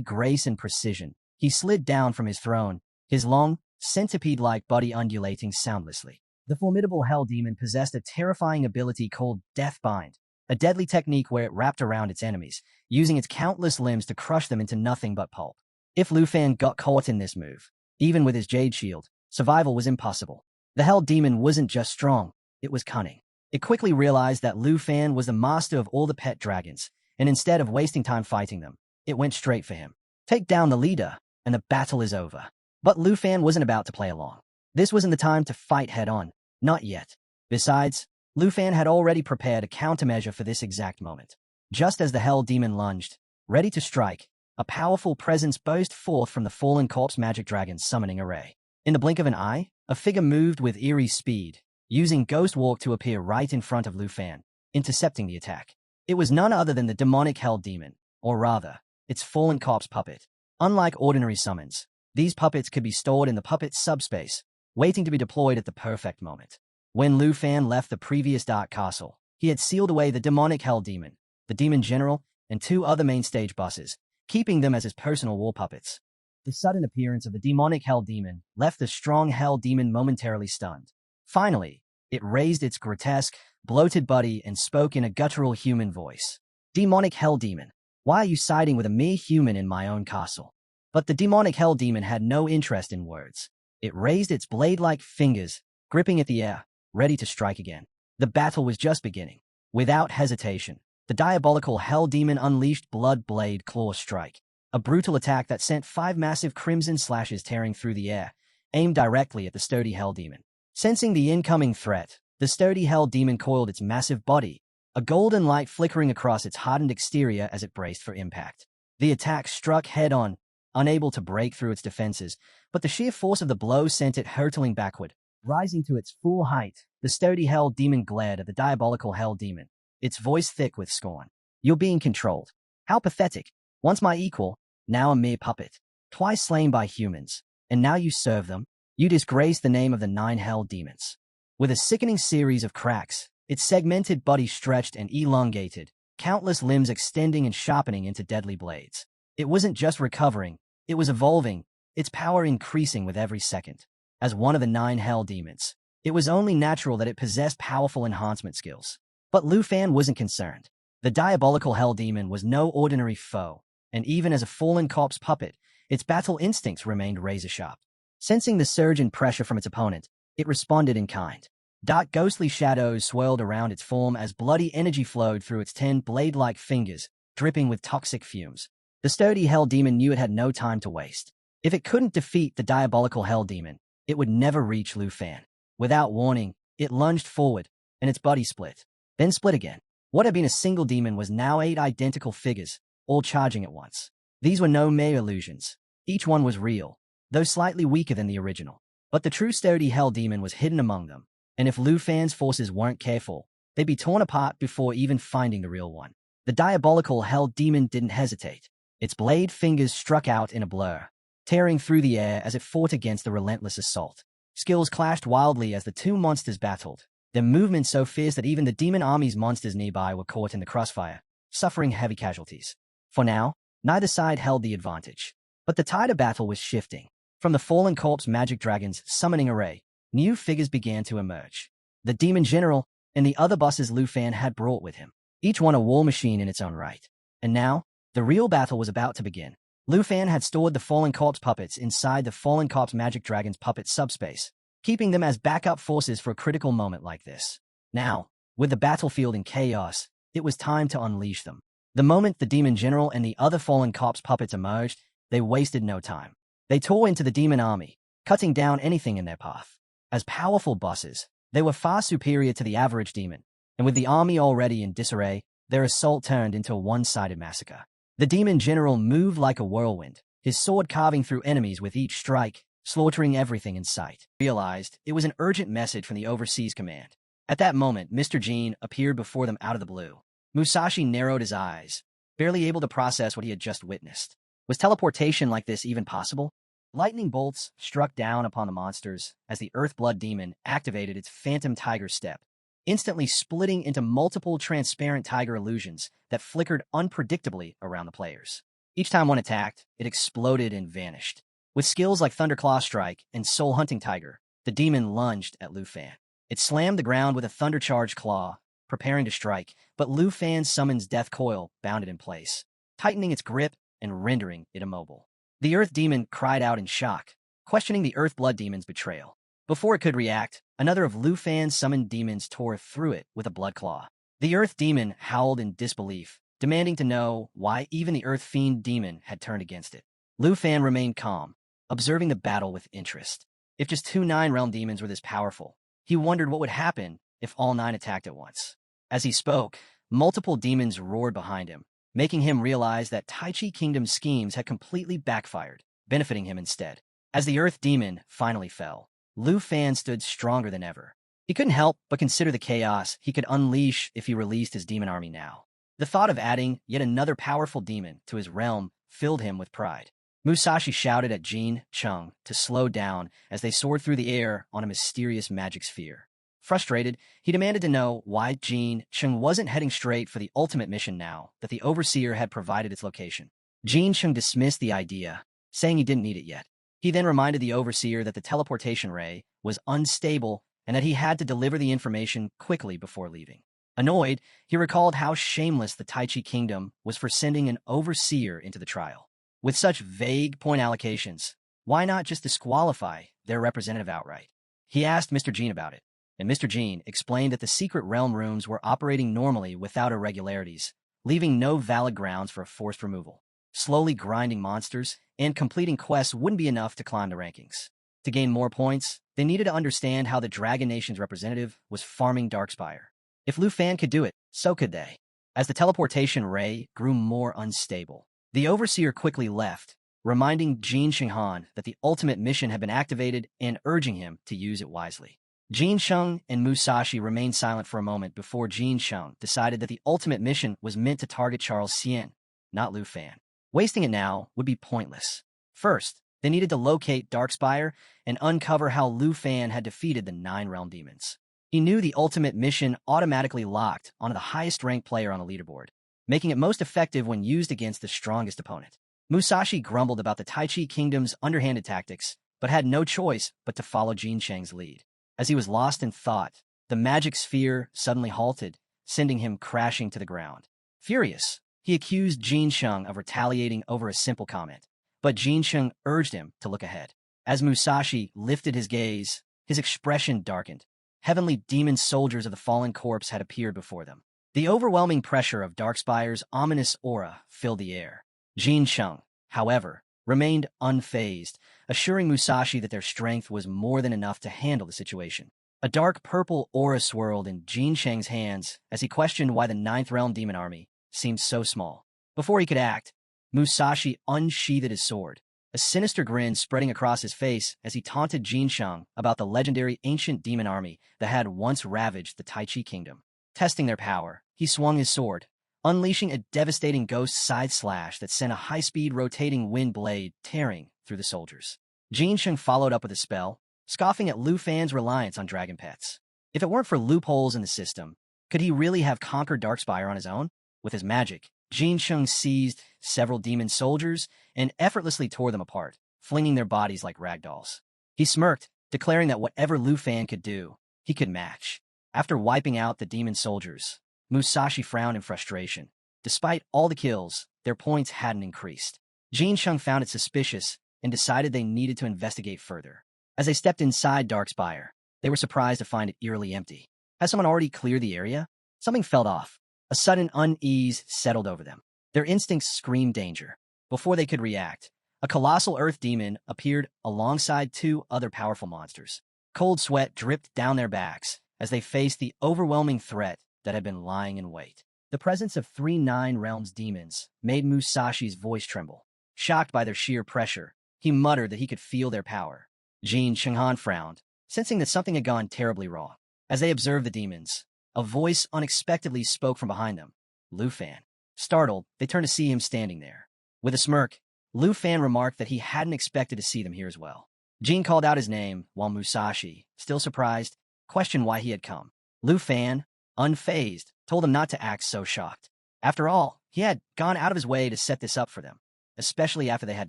grace and precision, he slid down from his throne, his long, centipede-like body undulating soundlessly. The formidable Hell Demon possessed a terrifying ability called Deathbind, a deadly technique where it wrapped around its enemies, using its countless limbs to crush them into nothing but pulp. If Lu Fan got caught in this move, even with his Jade Shield, survival was impossible. The Hell Demon wasn't just strong, it was cunning. It quickly realized that Lu Fan was the master of all the pet dragons, and instead of wasting time fighting them, it went straight for him. Take down the leader, and the battle is over. But Lu Fan wasn't about to play along. This wasn't the time to fight head-on, not yet. Besides, Lu Fan had already prepared a countermeasure for this exact moment. Just as the Hell Demon lunged, ready to strike, a powerful presence burst forth from the fallen corpse magic dragon's summoning array. In the blink of an eye, a figure moved with eerie speed, using Ghost Walk to appear right in front of Lu Fan, intercepting the attack. It was none other than the demonic Hell Demon, or rather, its fallen corpse puppet. Unlike ordinary summons, these puppets could be stored in the puppet's subspace, waiting to be deployed at the perfect moment. When Lu Fan left the previous Dark Castle, he had sealed away the demonic Hell Demon, the Demon General, and 2 other main stage bosses, keeping them as his personal war puppets. The sudden appearance of the demonic Hell Demon left the strong Hell Demon momentarily stunned. Finally, it raised its grotesque, bloated body and spoke in a guttural human voice. Demonic Hell Demon, why are you siding with a mere human in my own castle? But the demonic Hell Demon had no interest in words. It raised its blade-like fingers, gripping at the air, ready to strike again. The battle was just beginning. Without hesitation, the diabolical Hell Demon unleashed Blood Blade Claw Strike, a brutal attack that sent 5 massive crimson slashes tearing through the air, aimed directly at the sturdy Hell Demon. Sensing the incoming threat, the sturdy Hell Demon coiled its massive body, a golden light flickering across its hardened exterior as it braced for impact. The attack struck head-on, unable to break through its defenses, but the sheer force of the blow sent it hurtling backward. Rising to its full height, the sturdy Hell Demon glared at the diabolical Hell Demon, its voice thick with scorn. You're being controlled. How pathetic. Once my equal, now a mere puppet. Twice slain by humans, and now you serve them? You disgrace the name of the 9 Hell Demons. With a sickening series of cracks, its segmented body stretched and elongated, countless limbs extending and sharpening into deadly blades. It wasn't just recovering, it was evolving, its power increasing with every second. As one of the 9 Hell Demons, it was only natural that it possessed powerful enhancement skills. But Lu Fan wasn't concerned. The diabolical Hell Demon was no ordinary foe, and even as a fallen corpse puppet, its battle instincts remained razor-sharp. Sensing the surge in pressure from its opponent, it responded in kind. Dark ghostly shadows swirled around its form as bloody energy flowed through its 10 blade-like fingers, dripping with toxic fumes. The sturdy Hell Demon knew it had no time to waste. If it couldn't defeat the diabolical Hell Demon, it would never reach Lu Fan. Without warning, it lunged forward, and its body split. Then split again. What had been a single demon was now 8 identical figures, all charging at once. These were no mere illusions. Each one was real, though slightly weaker than the original. But the true sturdy Hell Demon was hidden among them, and if Lu Fan's forces weren't careful, they'd be torn apart before even finding the real one. The diabolical Hell Demon didn't hesitate. Its blade fingers struck out in a blur, tearing through the air as it fought against the relentless assault. Skills clashed wildly as the 2 monsters battled, their movements so fierce that even the demon army's monsters nearby were caught in the crossfire, suffering heavy casualties. For now, neither side held the advantage. But the tide of battle was shifting. From the fallen corpse magic dragon's summoning array, new figures began to emerge. The demon general and the other bosses Lu Fan had brought with him, each one a war machine in its own right. And now, the real battle was about to begin. Lu Fan had stored the fallen corpse puppets inside the fallen corpse magic dragon's puppet subspace, keeping them as backup forces for a critical moment like this. Now, with the battlefield in chaos, it was time to unleash them. The moment the demon general and the other fallen corpse puppets emerged, they wasted no time. They tore into the demon army, cutting down anything in their path. As powerful bosses, they were far superior to the average demon, and with the army already in disarray, their assault turned into a one-sided massacre. The demon general moved like a whirlwind, his sword carving through enemies with each strike, slaughtering everything in sight. Realized it was an urgent message from the overseas command. At that moment, Mr. Jean appeared before them out of the blue. Musashi narrowed his eyes, barely able to process what he had just witnessed. Was teleportation like this even possible? Lightning bolts struck down upon the monsters as the Earthblood Demon activated its Phantom Tiger Step, instantly splitting into multiple transparent tiger illusions that flickered unpredictably around the players. Each time one attacked, it exploded and vanished. With skills like Thunderclaw Strike and Soul Hunting Tiger, the demon lunged at Lu Fan. It slammed the ground with a thunder-charged claw, preparing to strike, but Lu Fan's summon's death coil bound it in place, tightening its grip and rendering it immobile. The Earth Demon cried out in shock, questioning the Earthblood Demon's betrayal. Before it could react, another of Lu Fan's summoned demons tore through it with a blood claw. The Earth Demon howled in disbelief, demanding to know why even the Earth Fiend Demon had turned against it. Lu Fan remained calm, observing the battle with interest. If just 2 9-realm demons were this powerful, he wondered what would happen if all 9 attacked at once. As he spoke, multiple demons roared behind him, making him realize that Tai Chi Kingdom's schemes had completely backfired, benefiting him instead. As the Earth Demon finally fell, Lu Fan stood stronger than ever. He couldn't help but consider the chaos he could unleash if he released his demon army now. The thought of adding yet another powerful demon to his realm filled him with pride. Musashi shouted at Jin Chung to slow down as they soared through the air on a mysterious magic sphere. Frustrated, he demanded to know why Jin Chung wasn't heading straight for the ultimate mission now that the Overseer had provided its location. Jin Chung dismissed the idea, saying he didn't need it yet. He then reminded the overseer that the teleportation ray was unstable and that he had to deliver the information quickly before leaving. Annoyed, he recalled how shameless the Tai Chi Kingdom was for sending an overseer into the trial. With such vague point allocations, why not just disqualify their representative outright? He asked Mr. Jean about it, and Mr. Jean explained that the secret realm rooms were operating normally without irregularities, leaving no valid grounds for a forced removal. Slowly grinding monsters and completing quests wouldn't be enough to climb the rankings. To gain more points, they needed to understand how the Dragon Nation's representative was farming Darkspire. If Lu Fan could do it, so could they. As the teleportation ray grew more unstable, the overseer quickly left, reminding Jin Shenghan that the ultimate mission had been activated and urging him to use it wisely. Jin Sheng and Musashi remained silent for a moment before Jin Sheng decided that the ultimate mission was meant to target Charles Xian, not Lu Fan. Wasting it now would be pointless. First, they needed to locate Darkspire and uncover how Lu Fan had defeated the 9 realm demons. He knew the ultimate mission automatically locked onto the highest-ranked player on the leaderboard, making it most effective when used against the strongest opponent. Musashi grumbled about the Tai Chi Kingdom's underhanded tactics, but had no choice but to follow Jin Cheng's lead. As he was lost in thought, the magic sphere suddenly halted, sending him crashing to the ground. Furious, he accused Jin Sheng of retaliating over a simple comment, but Jin Sheng urged him to look ahead. As Musashi lifted his gaze, his expression darkened. Heavenly demon soldiers of the fallen corpse had appeared before them. The overwhelming pressure of Darkspire's ominous aura filled the air. Jin Sheng, however, remained unfazed, assuring Musashi that their strength was more than enough to handle the situation. A dark purple aura swirled in Jin Sheng's hands as he questioned why the 9th Realm Demon Army seemed so small. Before he could act, Musashi unsheathed his sword, a sinister grin spreading across his face as he taunted Jin Sheng about the legendary ancient demon army that had once ravaged the Tai Chi Kingdom. Testing their power, he swung his sword, unleashing a devastating ghost side slash that sent a high-speed rotating wind blade tearing through the soldiers. Jin Sheng followed up with a spell, scoffing at Lu Fan's reliance on dragon pets. If it weren't for loopholes in the system, could he really have conquered Darkspire on his own? With his magic, Jin Sheng seized several demon soldiers and effortlessly tore them apart, flinging their bodies like ragdolls. He smirked, declaring that whatever Lu Fan could do, he could match. After wiping out the demon soldiers, Musashi frowned in frustration. Despite all the kills, their points hadn't increased. Jin Sheng found it suspicious and decided they needed to investigate further. As they stepped inside Darkspire, they were surprised to find it eerily empty. Had someone already cleared the area? Something felt off. A sudden unease settled over them. Their instincts screamed danger. Before they could react, a colossal earth demon appeared alongside 2 other powerful monsters. Cold sweat dripped down their backs as they faced the overwhelming threat that had been lying in wait. The presence of 3 9 realms demons made Musashi's voice tremble. Shocked by their sheer pressure, he muttered that he could feel their power. Jin Shenghan frowned, sensing that something had gone terribly wrong. As they observed the demons, a voice unexpectedly spoke from behind them. Lu Fan. Startled, they turned to see him standing there. With a smirk, Lu Fan remarked that he hadn't expected to see them here as well. Jin called out his name, while Musashi, still surprised, questioned why he had come. Lu Fan, unfazed, told him not to act so shocked. After all, he had gone out of his way to set this up for them, especially after they had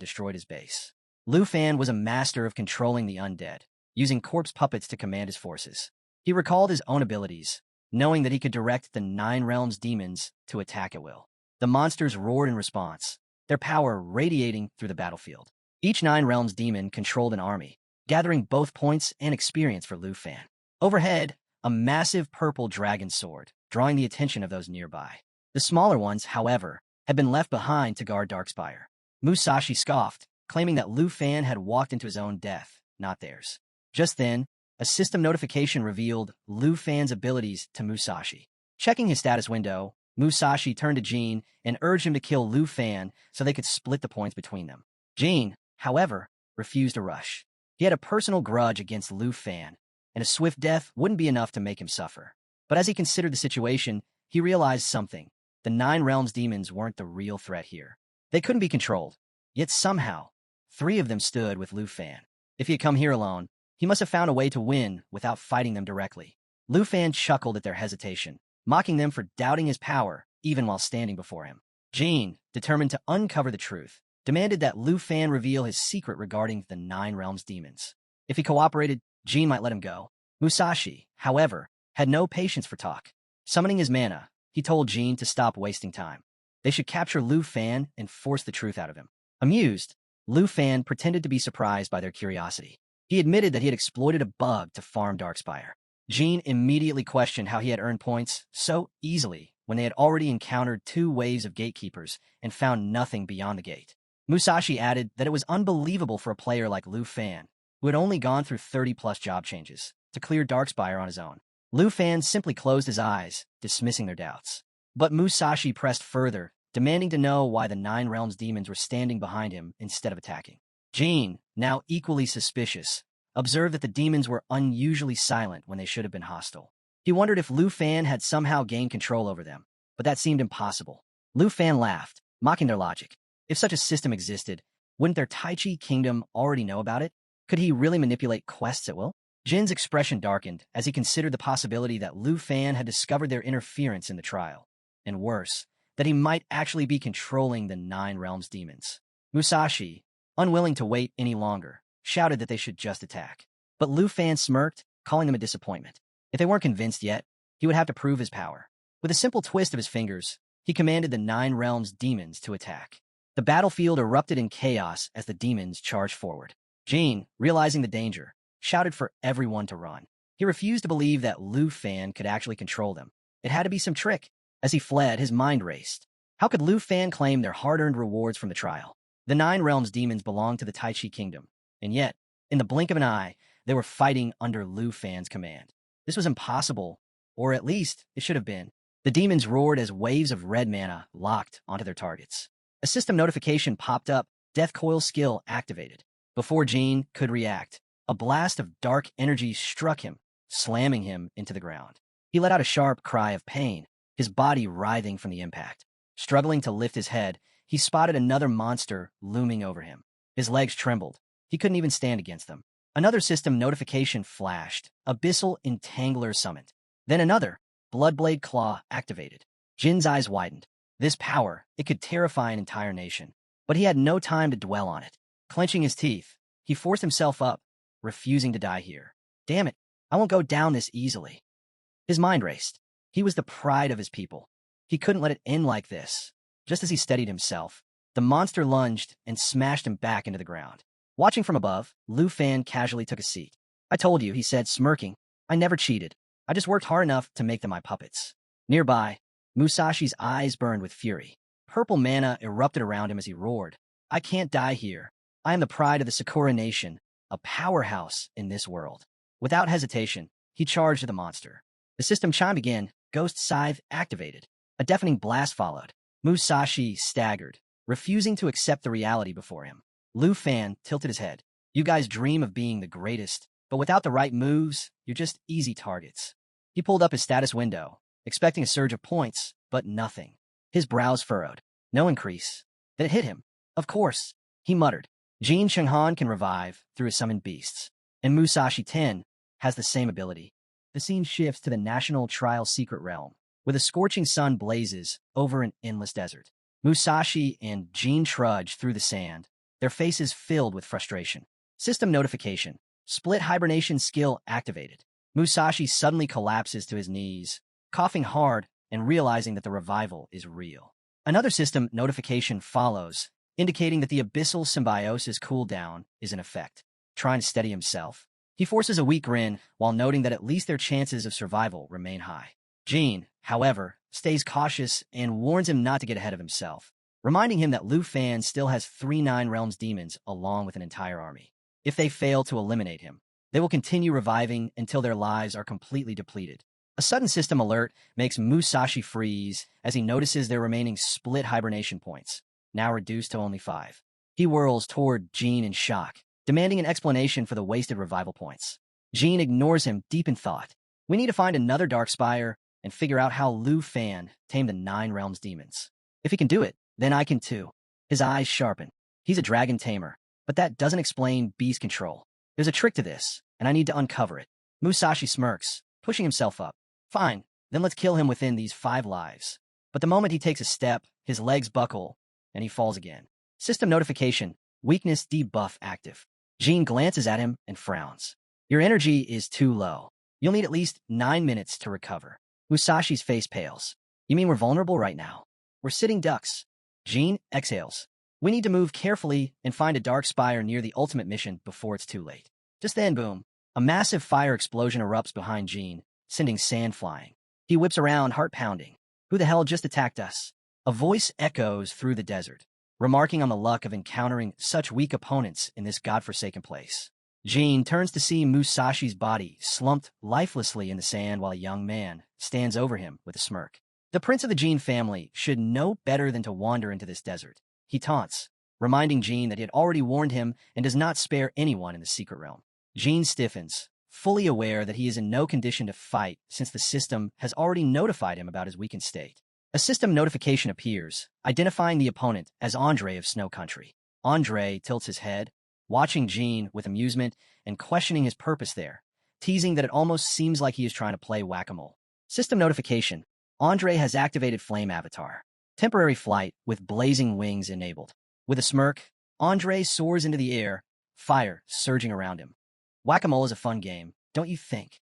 destroyed his base. Lu Fan was a master of controlling the undead, using corpse puppets to command his forces. He recalled his own abilities, knowing that he could direct the 9 realms demons to attack at will. The monsters roared in response, their power radiating through the battlefield. Each 9 realms demon controlled an army, gathering both points and experience for Lu Fan. Overhead, a massive purple dragon soared, drawing the attention of those nearby. The smaller ones, however, had been left behind to guard Darkspire. Musashi scoffed, claiming that Lu Fan had walked into his own death, not theirs. Just then, a system notification revealed Lu Fan's abilities to Musashi. Checking his status window, Musashi turned to Jin and urged him to kill Lu Fan so they could split the points between them. Jin, however, refused to rush. He had a personal grudge against Lu Fan, and a swift death wouldn't be enough to make him suffer. But as he considered the situation, he realized something. The 9 realms demons weren't the real threat here. They couldn't be controlled. Yet somehow, 3 of them stood with Lu Fan. If he had come here alone, he must have found a way to win without fighting them directly. Lu Fan chuckled at their hesitation, mocking them for doubting his power even while standing before him. Jin, determined to uncover the truth, demanded that Lu Fan reveal his secret regarding the Nine Realms demons. If he cooperated, Jin might let him go. Musashi, however, had no patience for talk. Summoning his mana, he told Jin to stop wasting time. They should capture Lu Fan and force the truth out of him. Amused, Lu Fan pretended to be surprised by their curiosity. He admitted that he had exploited a bug to farm Darkspire. Jin immediately questioned how he had earned points so easily when they had already encountered 2 waves of gatekeepers and found nothing beyond the gate. Musashi added that it was unbelievable for a player like Lu Fan, who had only gone through 30-plus job changes, to clear Darkspire on his own. Lu Fan simply closed his eyes, dismissing their doubts. But Musashi pressed further, demanding to know why the Nine Realms demons were standing behind him instead of attacking. Jin, now equally suspicious, observed that the demons were unusually silent when they should have been hostile. He wondered if Lu Fan had somehow gained control over them, but that seemed impossible. Lu Fan laughed, mocking their logic. If such a system existed, wouldn't their Tai Chi kingdom already know about it? Could he really manipulate quests at will? Jin's expression darkened as he considered the possibility that Lu Fan had discovered their interference in the trial, and worse, that he might actually be controlling the Nine Realms demons. Musashi, unwilling to wait any longer, shouted that they should just attack. But Lu Fan smirked, calling them a disappointment. If they weren't convinced yet, he would have to prove his power. With a simple twist of his fingers, he commanded the Nine Realms demons to attack. The battlefield erupted in chaos as the demons charged forward. Jin, realizing the danger, shouted for everyone to run. He refused to believe that Lu Fan could actually control them. It had to be some trick. As he fled, his mind raced. How could Lu Fan claim their hard-earned rewards from the trial? The Nine Realms demons belonged to the Tai Chi kingdom, and yet, in the blink of an eye, they were fighting under Lu Fan's command. This was impossible, or at least it should have been. The demons roared as waves of red mana locked onto their targets. A system notification popped up, Death Coil skill activated. Before Jin could react, a blast of dark energy struck him, slamming him into the ground. He let out a sharp cry of pain, his body writhing from the impact. Struggling to lift his head, he spotted another monster looming over him. His legs trembled. He couldn't even stand against them. Another system notification flashed, Abyssal Entangler summoned. Then another, Bloodblade Claw activated. Jin's eyes widened. This power, it could terrify an entire nation. But he had no time to dwell on it. Clenching his teeth, he forced himself up, refusing to die here. Damn it, I won't go down this easily. His mind raced. He was the pride of his people. He couldn't let it end like this. Just as he steadied himself, the monster lunged and smashed him back into the ground. Watching from above, Lu Fan casually took a seat. I told you, he said, smirking. I never cheated. I just worked hard enough to make them my puppets. Nearby, Musashi's eyes burned with fury. Purple mana erupted around him as he roared. I can't die here. I am the pride of the Sakura Nation, a powerhouse in this world. Without hesitation, he charged the monster. The system chimed again, Ghost Scythe activated. A deafening blast followed. Musashi staggered, refusing to accept the reality before him. Lu Fan tilted his head. You guys dream of being the greatest, but without the right moves, you're just easy targets. He pulled up his status window, expecting a surge of points, but nothing. His brows furrowed. No increase. Then it hit him. Of course, he muttered. Jin Chenghan can revive through his summoned beasts, and Musashi 10 has the same ability. The scene shifts to the National Trial Secret Realm, where the scorching sun blazes over an endless desert. Musashi and Jin trudge through the sand, their faces filled with frustration. System notification. Split hibernation skill activated. Musashi suddenly collapses to his knees, coughing hard and realizing that the revival is real. Another system notification follows, indicating that the abyssal symbiosis cooldown is in effect. Trying to steady himself, he forces a weak grin while noting that at least their chances of survival remain high. Jin, however, stays cautious and warns him not to get ahead of himself, reminding him that Lu Fan still has 3 Nine Realms demons along with an entire army. If they fail to eliminate him, they will continue reviving until their lives are completely depleted. A sudden system alert makes Musashi freeze as he notices their remaining split hibernation points, now reduced to only 5. He whirls toward Jin in shock, demanding an explanation for the wasted revival points. Jin ignores him deep in thought. We need to find another Darkspire and figure out how Lu Fan tamed the 9 Realms demons. If he can do it, then I can too. His eyes sharpen. He's a dragon tamer, but that doesn't explain beast control. There's a trick to this, and I need to uncover it. Musashi smirks, pushing himself up. Fine, then let's kill him within these 5 lives. But the moment he takes a step, his legs buckle, and he falls again. System notification, weakness debuff active. Jean glances at him and frowns. Your energy is too low. You'll need at least 9 minutes to recover. Musashi's face pales. You mean we're vulnerable right now? We're sitting ducks. Jean exhales. We need to move carefully and find a dark spire near the ultimate mission before it's too late. Just then, boom. A massive fire explosion erupts behind Jean, sending sand flying. He whips around, heart pounding. Who the hell just attacked us? A voice echoes through the desert, remarking on the luck of encountering such weak opponents in this godforsaken place. Jean turns to see Musashi's body slumped lifelessly in the sand while a young man stands over him with a smirk. The prince of the Jean family should know better than to wander into this desert. He taunts, reminding Jean that he had already warned him and does not spare anyone in the secret realm. Jean stiffens, fully aware that he is in no condition to fight since the system has already notified him about his weakened state. A system notification appears, identifying the opponent as Andre of Snow Country. Andre tilts his head, watching Jean with amusement and questioning his purpose there, teasing that it almost seems like he is trying to play whack-a-mole. System notification. Andre has activated Flame Avatar. Temporary flight with blazing wings enabled. With a smirk, Andre soars into the air, fire surging around him. Whack-a-mole is a fun game, don't you think?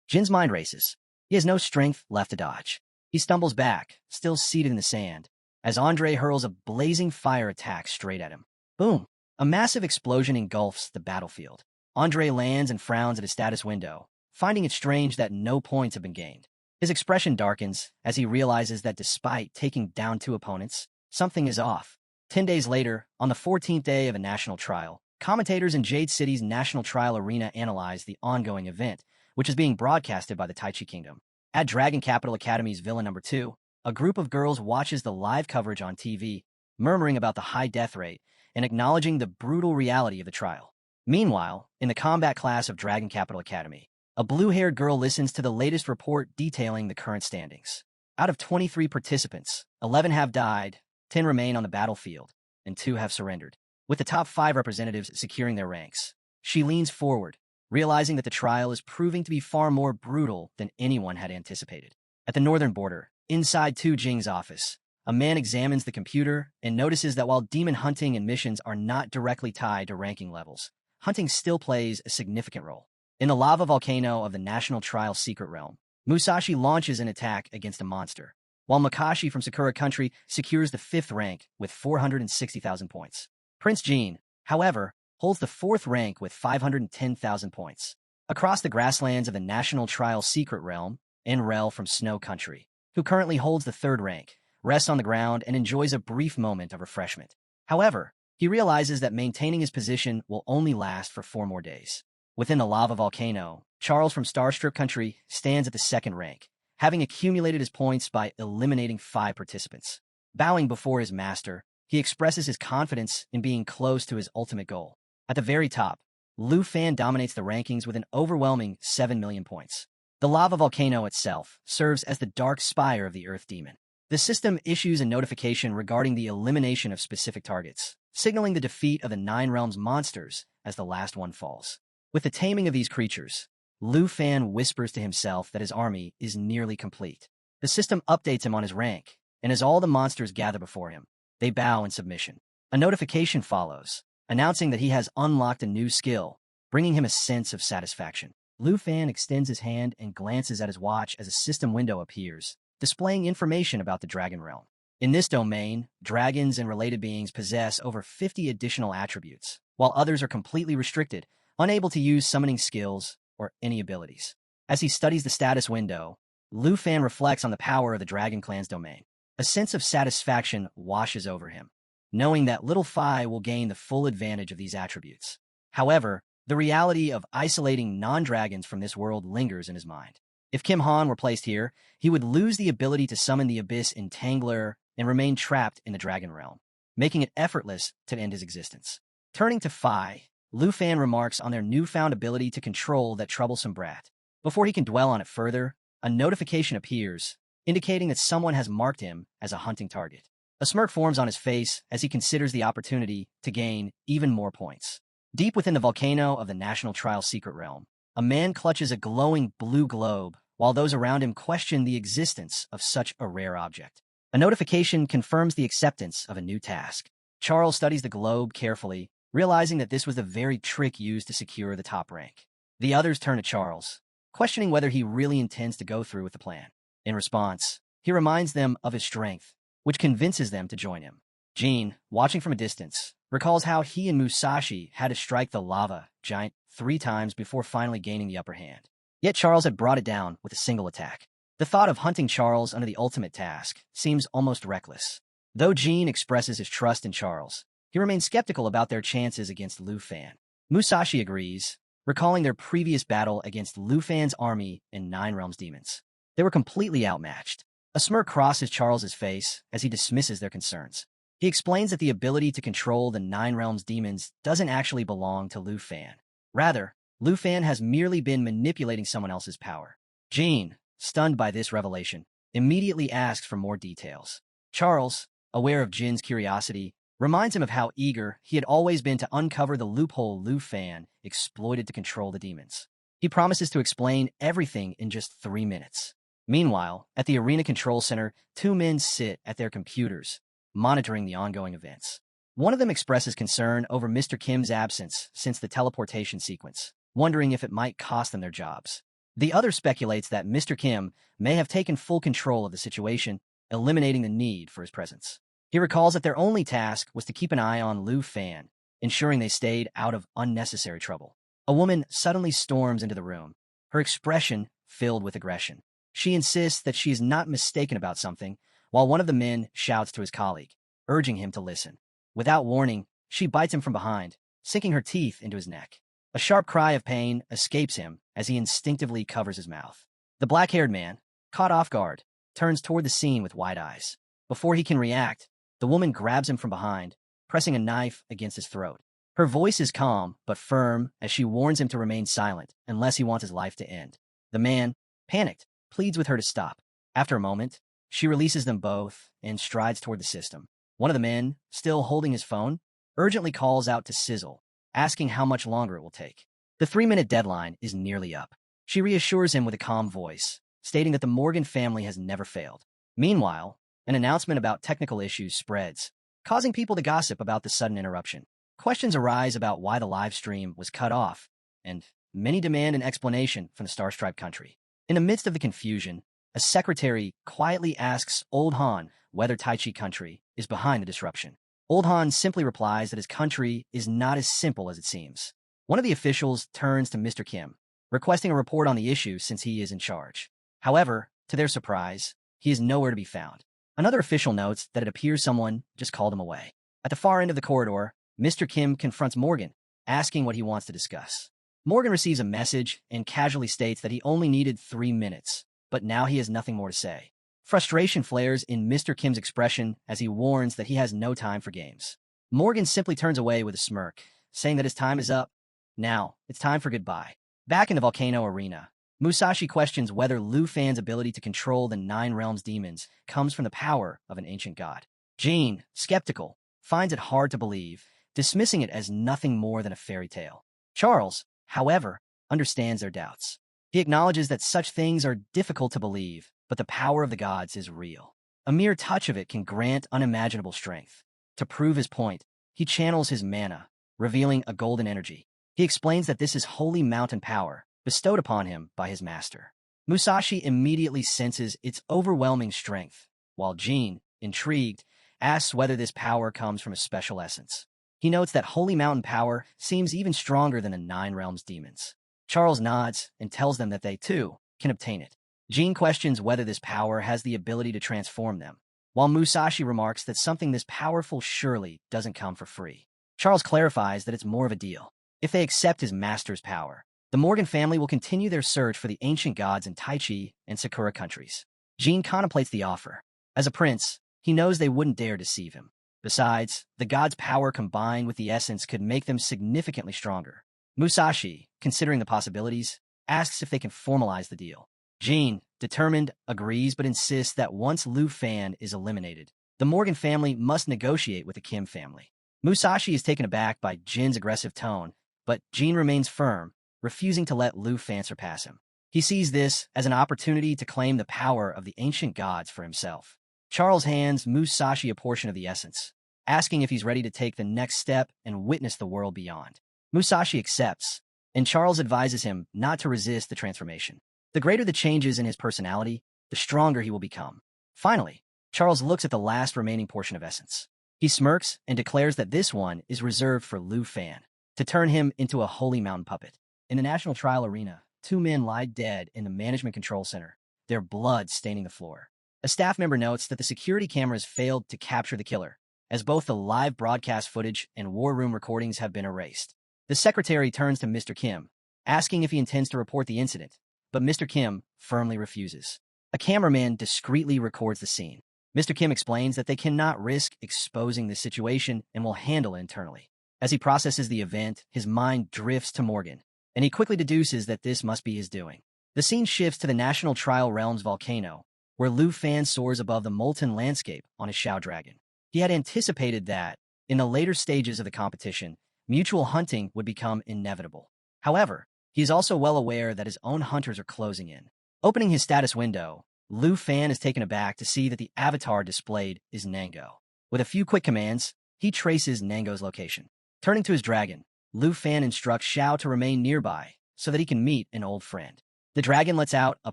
Jin's mind races. He has no strength left to dodge. He stumbles back, still seated in the sand, as Andre hurls a blazing fire attack straight at him. Boom! A massive explosion engulfs the battlefield. Andre lands and frowns at his status window, finding it strange that no points have been gained. His expression darkens as he realizes that despite taking down 2 opponents, something is off. 10 days later, on the 14th day of a national trial, commentators in Jade City's National Trial Arena analyze the ongoing event, which is being broadcasted by the Taichi Kingdom. At Dragon Capital Academy's Villa No. 2, a group of girls watches the live coverage on TV, murmuring about the high death rate and acknowledging the brutal reality of the trial. Meanwhile, in the combat class of Dragon Capital Academy, a blue-haired girl listens to the latest report detailing the current standings. Out of 23 participants, 11 have died, 10 remain on the battlefield, and 2 have surrendered, with the top 5 representatives securing their ranks. She leans forward, realizing that the trial is proving to be far more brutal than anyone had anticipated. At the northern border, inside Tu Jing's office, a man examines the computer and notices that while demon hunting and missions are not directly tied to ranking levels, hunting still plays a significant role. In the lava volcano of the National Trial Secret Realm, Musashi launches an attack against a monster, while Makashi from Sakura Country secures the 5th rank with 460,000 points. Prince Jean, however, holds the 4th rank with 510,000 points. Across the grasslands of the National Trial Secret Realm, Enrel from Snow Country, who currently holds the 3rd rank, rests on the ground and enjoys a brief moment of refreshment. However, he realizes that maintaining his position will only last for 4 more days. Within the lava volcano, Charles from Starstrip Country stands at the 2nd rank, having accumulated his points by eliminating 5 participants. Bowing before his master, he expresses his confidence in being close to his ultimate goal. At the very top, Lu Fan dominates the rankings with an overwhelming 7 million points. The lava volcano itself serves as the dark spire of the Earth Demon. The system issues a notification regarding the elimination of specific targets, signaling the defeat of the 9 realms monsters as the last one falls. With the taming of these creatures, Lu Fan whispers to himself that his army is nearly complete. The system updates him on his rank, and as all the monsters gather before him, they bow in submission. A notification follows, announcing that he has unlocked a new skill, bringing him a sense of satisfaction. Lu Fan extends his hand and glances at his watch as a system window appears, displaying information about the Dragon Realm. In this domain, dragons and related beings possess over 50 additional attributes, while others are completely restricted, unable to use summoning skills or any abilities. As he studies the status window, Lu Fan reflects on the power of the Dragon Clan's domain. A sense of satisfaction washes over him, knowing that Little Phi will gain the full advantage of these attributes. However, the reality of isolating non-dragons from this world lingers in his mind. If Kim Han were placed here, he would lose the ability to summon the Abyss Entangler and remain trapped in the Dragon Realm, making it effortless to end his existence. Turning to Phi, Lu Fan remarks on their newfound ability to control that troublesome brat. Before he can dwell on it further, a notification appears, indicating that someone has marked him as a hunting target. A smirk forms on his face as he considers the opportunity to gain even more points. Deep within the volcano of the National Trial Secret Realm, a man clutches a glowing blue globe, while those around him question the existence of such a rare object. A notification confirms the acceptance of a new task. Charles studies the globe carefully, realizing that this was the very trick used to secure the top rank. The others turn to Charles, questioning whether he really intends to go through with the plan. In response, he reminds them of his strength, which convinces them to join him. Jean, watching from a distance, recalls how he and Musashi had to strike the lava giant 3 times before finally gaining the upper hand. Yet Charles had brought it down with a single attack. The thought of hunting Charles under the ultimate task seems almost reckless. Though Jean expresses his trust in Charles, he remains skeptical about their chances against Lu Fan. Musashi agrees, recalling their previous battle against Lu Fan's army and Nine Realms demons. They were completely outmatched. A smirk crosses Charles's face as he dismisses their concerns. He explains that the ability to control the Nine Realms demons doesn't actually belong to Lu Fan. Rather, Lu Fan has merely been manipulating someone else's power. Jean, stunned by this revelation, immediately asks for more details. Charles, aware of Jin's curiosity, reminds him of how eager he had always been to uncover the loophole Lu Fan exploited to control the demons. He promises to explain everything in just 3 minutes. Meanwhile, at the Arena Control Center, 2 men sit at their computers, monitoring the ongoing events. One of them expresses concern over Mr. Kim's absence since the teleportation sequence, wondering if it might cost them their jobs. The other speculates that Mr. Kim may have taken full control of the situation, eliminating the need for his presence. He recalls that their only task was to keep an eye on Lu Fan, ensuring they stayed out of unnecessary trouble. A woman suddenly storms into the room, her expression filled with aggression. She insists that she is not mistaken about something, while one of the men shouts to his colleague, urging him to listen. Without warning, she bites him from behind, sinking her teeth into his neck. A sharp cry of pain escapes him as he instinctively covers his mouth. The black-haired man, caught off guard, turns toward the scene with wide eyes. Before he can react, the woman grabs him from behind, pressing a knife against his throat. Her voice is calm but firm as she warns him to remain silent unless he wants his life to end. The man, panicked, pleads with her to stop. After a moment, she releases them both and strides toward the system. One of the men, still holding his phone, urgently calls out to Sizzle, asking how much longer it will take. The 3-minute deadline is nearly up. She reassures him with a calm voice, stating that the Morgan family has never failed. Meanwhile, an announcement about technical issues spreads, causing people to gossip about the sudden interruption. Questions arise about why the live stream was cut off, and many demand an explanation from the Starstripe country. In the midst of the confusion, a secretary quietly asks Old Han whether Tai Chi country is behind the disruption. Old Han simply replies that his country is not as simple as it seems. One of the officials turns to Mr. Kim, requesting a report on the issue since he is in charge. However, to their surprise, he is nowhere to be found. Another official notes that it appears someone just called him away. At the far end of the corridor, Mr. Kim confronts Morgan, asking what he wants to discuss. Morgan receives a message and casually states that he only needed 3 minutes, but now he has nothing more to say. Frustration flares in Mr. Kim's expression as he warns that he has no time for games. Morgan simply turns away with a smirk, saying that his time is up. Now, it's time for goodbye. Back in the volcano arena, Musashi questions whether Lu Fan's ability to control the Nine Realms demons comes from the power of an ancient god. Jean, skeptical, finds it hard to believe, dismissing it as nothing more than a fairy tale. Charles, however, understands their doubts. He acknowledges that such things are difficult to believe, but the power of the gods is real. A mere touch of it can grant unimaginable strength. To prove his point, he channels his mana, revealing a golden energy. He explains that this is holy mountain power, bestowed upon him by his master. Musashi immediately senses its overwhelming strength, while Jean, intrigued, asks whether this power comes from a special essence. He notes that holy mountain power seems even stronger than the Nine Realms demons. Charles nods and tells them that they, too, can obtain it. Jean questions whether this power has the ability to transform them, while Musashi remarks that something this powerful surely doesn't come for free. Charles clarifies that it's more of a deal. If they accept his master's power, the Morgan family will continue their search for the ancient gods in Tai Chi and Sakura countries. Jean contemplates the offer. As a prince, he knows they wouldn't dare deceive him. Besides, the gods' power combined with the essence could make them significantly stronger. Musashi, considering the possibilities, asks if they can formalize the deal. Jean, determined, agrees but insists that once Lu Fan is eliminated, the Morgan family must negotiate with the Kim family. Musashi is taken aback by Jin's aggressive tone, but Jean remains firm, refusing to let Lu Fan surpass him. He sees this as an opportunity to claim the power of the ancient gods for himself. Charles hands Musashi a portion of the essence, asking if he's ready to take the next step and witness the world beyond. Musashi accepts, and Charles advises him not to resist the transformation. The greater the changes in his personality, the stronger he will become. Finally, Charles looks at the last remaining portion of essence. He smirks and declares that this one is reserved for Lu Fan, to turn him into a holy mountain puppet. In the National Trial Arena, two men lie dead in the Management Control Center, their blood staining the floor. A staff member notes that the security cameras failed to capture the killer, as both the live broadcast footage and war room recordings have been erased. The secretary turns to Mr. Kim, asking if he intends to report the incident, but Mr. Kim firmly refuses. A cameraman discreetly records the scene. Mr. Kim explains that they cannot risk exposing the situation and will handle it internally. As he processes the event, his mind drifts to Morgan, and he quickly deduces that this must be his doing. The scene shifts to the National Trial Realms volcano, where Lu Fan soars above the molten landscape on his Shao Dragon. He had anticipated that, in the later stages of the competition, mutual hunting would become inevitable. However, he is also well aware that his own hunters are closing in. Opening his status window, Lu Fan is taken aback to see that the avatar displayed is Nango. With a few quick commands, he traces Nango's location. Turning to his dragon, Lu Fan instructs Shao to remain nearby so that he can meet an old friend. The dragon lets out a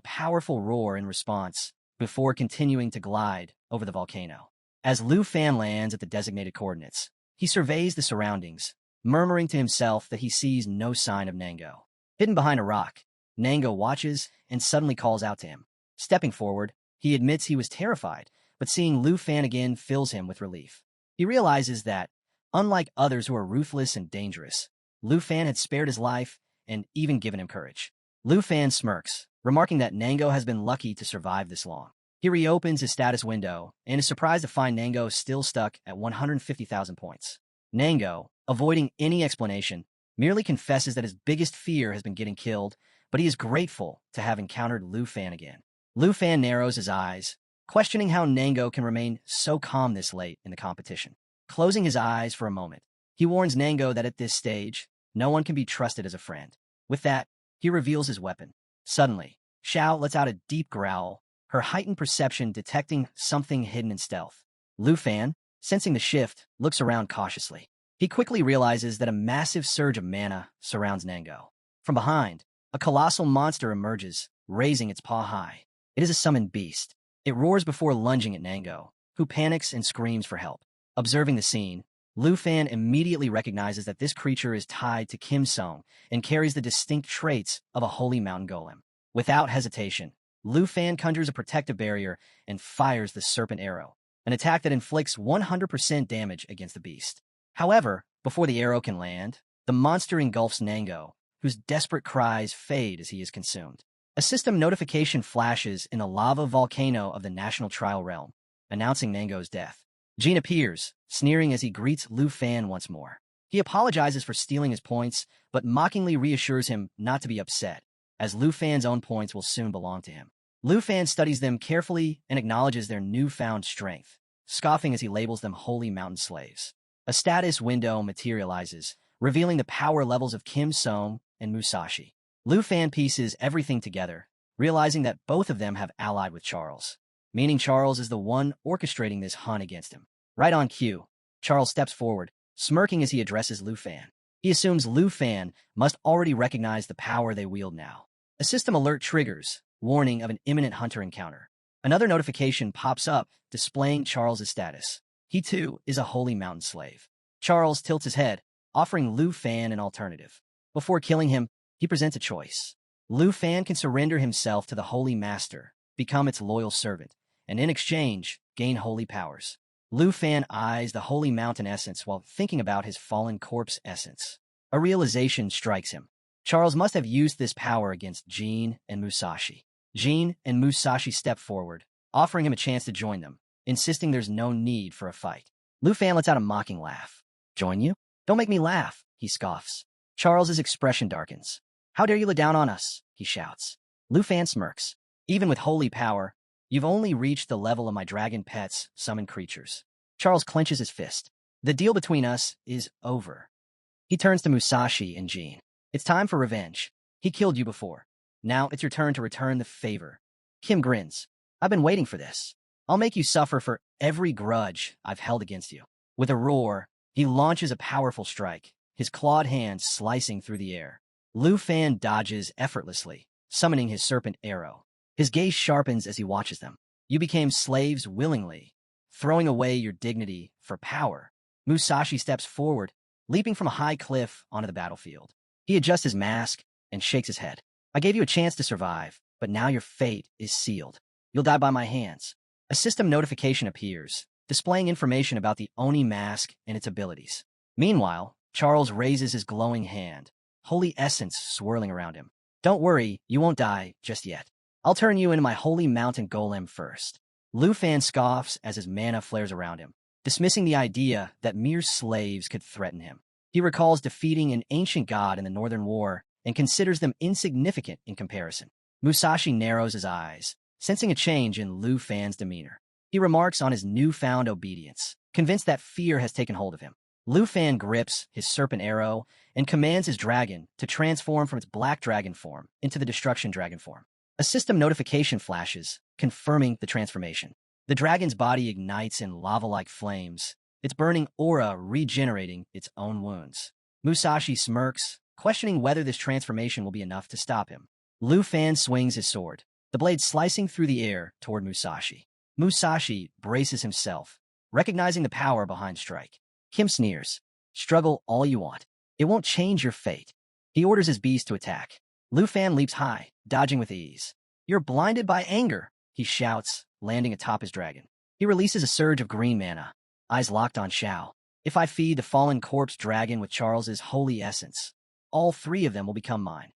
powerful roar in response before continuing to glide over the volcano. As Lu Fan lands at the designated coordinates, he surveys the surroundings, murmuring to himself that he sees no sign of Nango. Hidden behind a rock, Nango watches and suddenly calls out to him. Stepping forward, he admits he was terrified, but seeing Lu Fan again fills him with relief. He realizes that, unlike others who are ruthless and dangerous, Lu Fan had spared his life and even given him courage. Lu Fan smirks, remarking that Nango has been lucky to survive this long. He reopens his status window and is surprised to find Nango still stuck at 150,000 points. Nango, avoiding any explanation, merely confesses that his biggest fear has been getting killed, but he is grateful to have encountered Lu Fan again. Lu Fan narrows his eyes, questioning how Nango can remain so calm this late in the competition. Closing his eyes for a moment, he warns Nango that at this stage, no one can be trusted as a friend. With that, he reveals his weapon. Suddenly, Shao lets out a deep growl, her heightened perception detecting something hidden in stealth. Lu Fan, sensing the shift, looks around cautiously. He quickly realizes that a massive surge of mana surrounds Nango. From behind, a colossal monster emerges, raising its paw high. It is a summoned beast. It roars before lunging at Nango, who panics and screams for help. Observing the scene, Lu Fan immediately recognizes that this creature is tied to Kim Song and carries the distinct traits of a holy mountain golem. Without hesitation, Lu Fan conjures a protective barrier and fires the serpent arrow, an attack that inflicts 100% damage against the beast. However, before the arrow can land, the monster engulfs Nango, whose desperate cries fade as he is consumed. A system notification flashes in the lava volcano of the National Trial Realm, announcing Nango's death. Jean appears, sneering as he greets Lu Fan once more. He apologizes for stealing his points, but mockingly reassures him not to be upset, as Lu Fan's own points will soon belong to him. Lu Fan studies them carefully and acknowledges their newfound strength, scoffing as he labels them holy mountain slaves. A status window materializes, revealing the power levels of Kim Song and Musashi. Lu Fan pieces everything together, realizing that both of them have allied with Charles, meaning Charles is the one orchestrating this hunt against him. Right on cue, Charles steps forward, smirking as he addresses Lu Fan. He assumes Lu Fan must already recognize the power they wield now. A system alert triggers, warning of an imminent hunter encounter. Another notification pops up, displaying Charles's status. He too is a holy mountain slave. Charles tilts his head, offering Lu Fan an alternative. Before killing him, he presents a choice. Lu Fan can surrender himself to the Holy Master, become its loyal servant, and in exchange, gain holy powers. Lu Fan eyes the holy mountain essence while thinking about his fallen corpse essence. A realization strikes him. Charles must have used this power against Jean and Musashi. Jean and Musashi step forward, offering him a chance to join them, insisting there's no need for a fight. Lu Fan lets out a mocking laugh. Join you? Don't make me laugh, he scoffs. Charles's expression darkens. How dare you look down on us, he shouts. Lu Fan smirks. Even with holy power, you've only reached the level of my dragon pets, summoned creatures. Charles clenches his fist. The deal between us is over. He turns to Musashi and Jean. It's time for revenge. He killed you before. Now it's your turn to return the favor. Kim grins. I've been waiting for this. I'll make you suffer for every grudge I've held against you. With a roar, he launches a powerful strike, his clawed hand slicing through the air. Lu Fan dodges effortlessly, summoning his serpent arrow. His gaze sharpens as he watches them. You became slaves willingly, throwing away your dignity for power. Musashi steps forward, leaping from a high cliff onto the battlefield. He adjusts his mask and shakes his head. I gave you a chance to survive, but now your fate is sealed. You'll die by my hands. A system notification appears, displaying information about the Oni mask and its abilities. Meanwhile, Charles raises his glowing hand, holy essence swirling around him. Don't worry, you won't die just yet. I'll turn you into my holy mountain golem first. Lu Fan scoffs as his mana flares around him, dismissing the idea that mere slaves could threaten him. He recalls defeating an ancient god in the Northern War and considers them insignificant in comparison. Musashi narrows his eyes, sensing a change in Lu Fan's demeanor. He remarks on his newfound obedience, convinced that fear has taken hold of him. Lu Fan grips his serpent arrow and commands his dragon to transform from its black dragon form into the destruction dragon form. A system notification flashes, confirming the transformation. The dragon's body ignites in lava-like flames, its burning aura regenerating its own wounds. Musashi smirks, questioning whether this transformation will be enough to stop him. Lu Fan swings his sword, the blade slicing through the air toward Musashi. Musashi braces himself, recognizing the power behind strike. Kim sneers. Struggle all you want. It won't change your fate. He orders his beast to attack. Lu Fan leaps high, dodging with ease. You're blinded by anger, he shouts, landing atop his dragon. He releases a surge of green mana, eyes locked on Xiao. If I feed the fallen corpse dragon with Charles's holy essence, all three of them will become mine.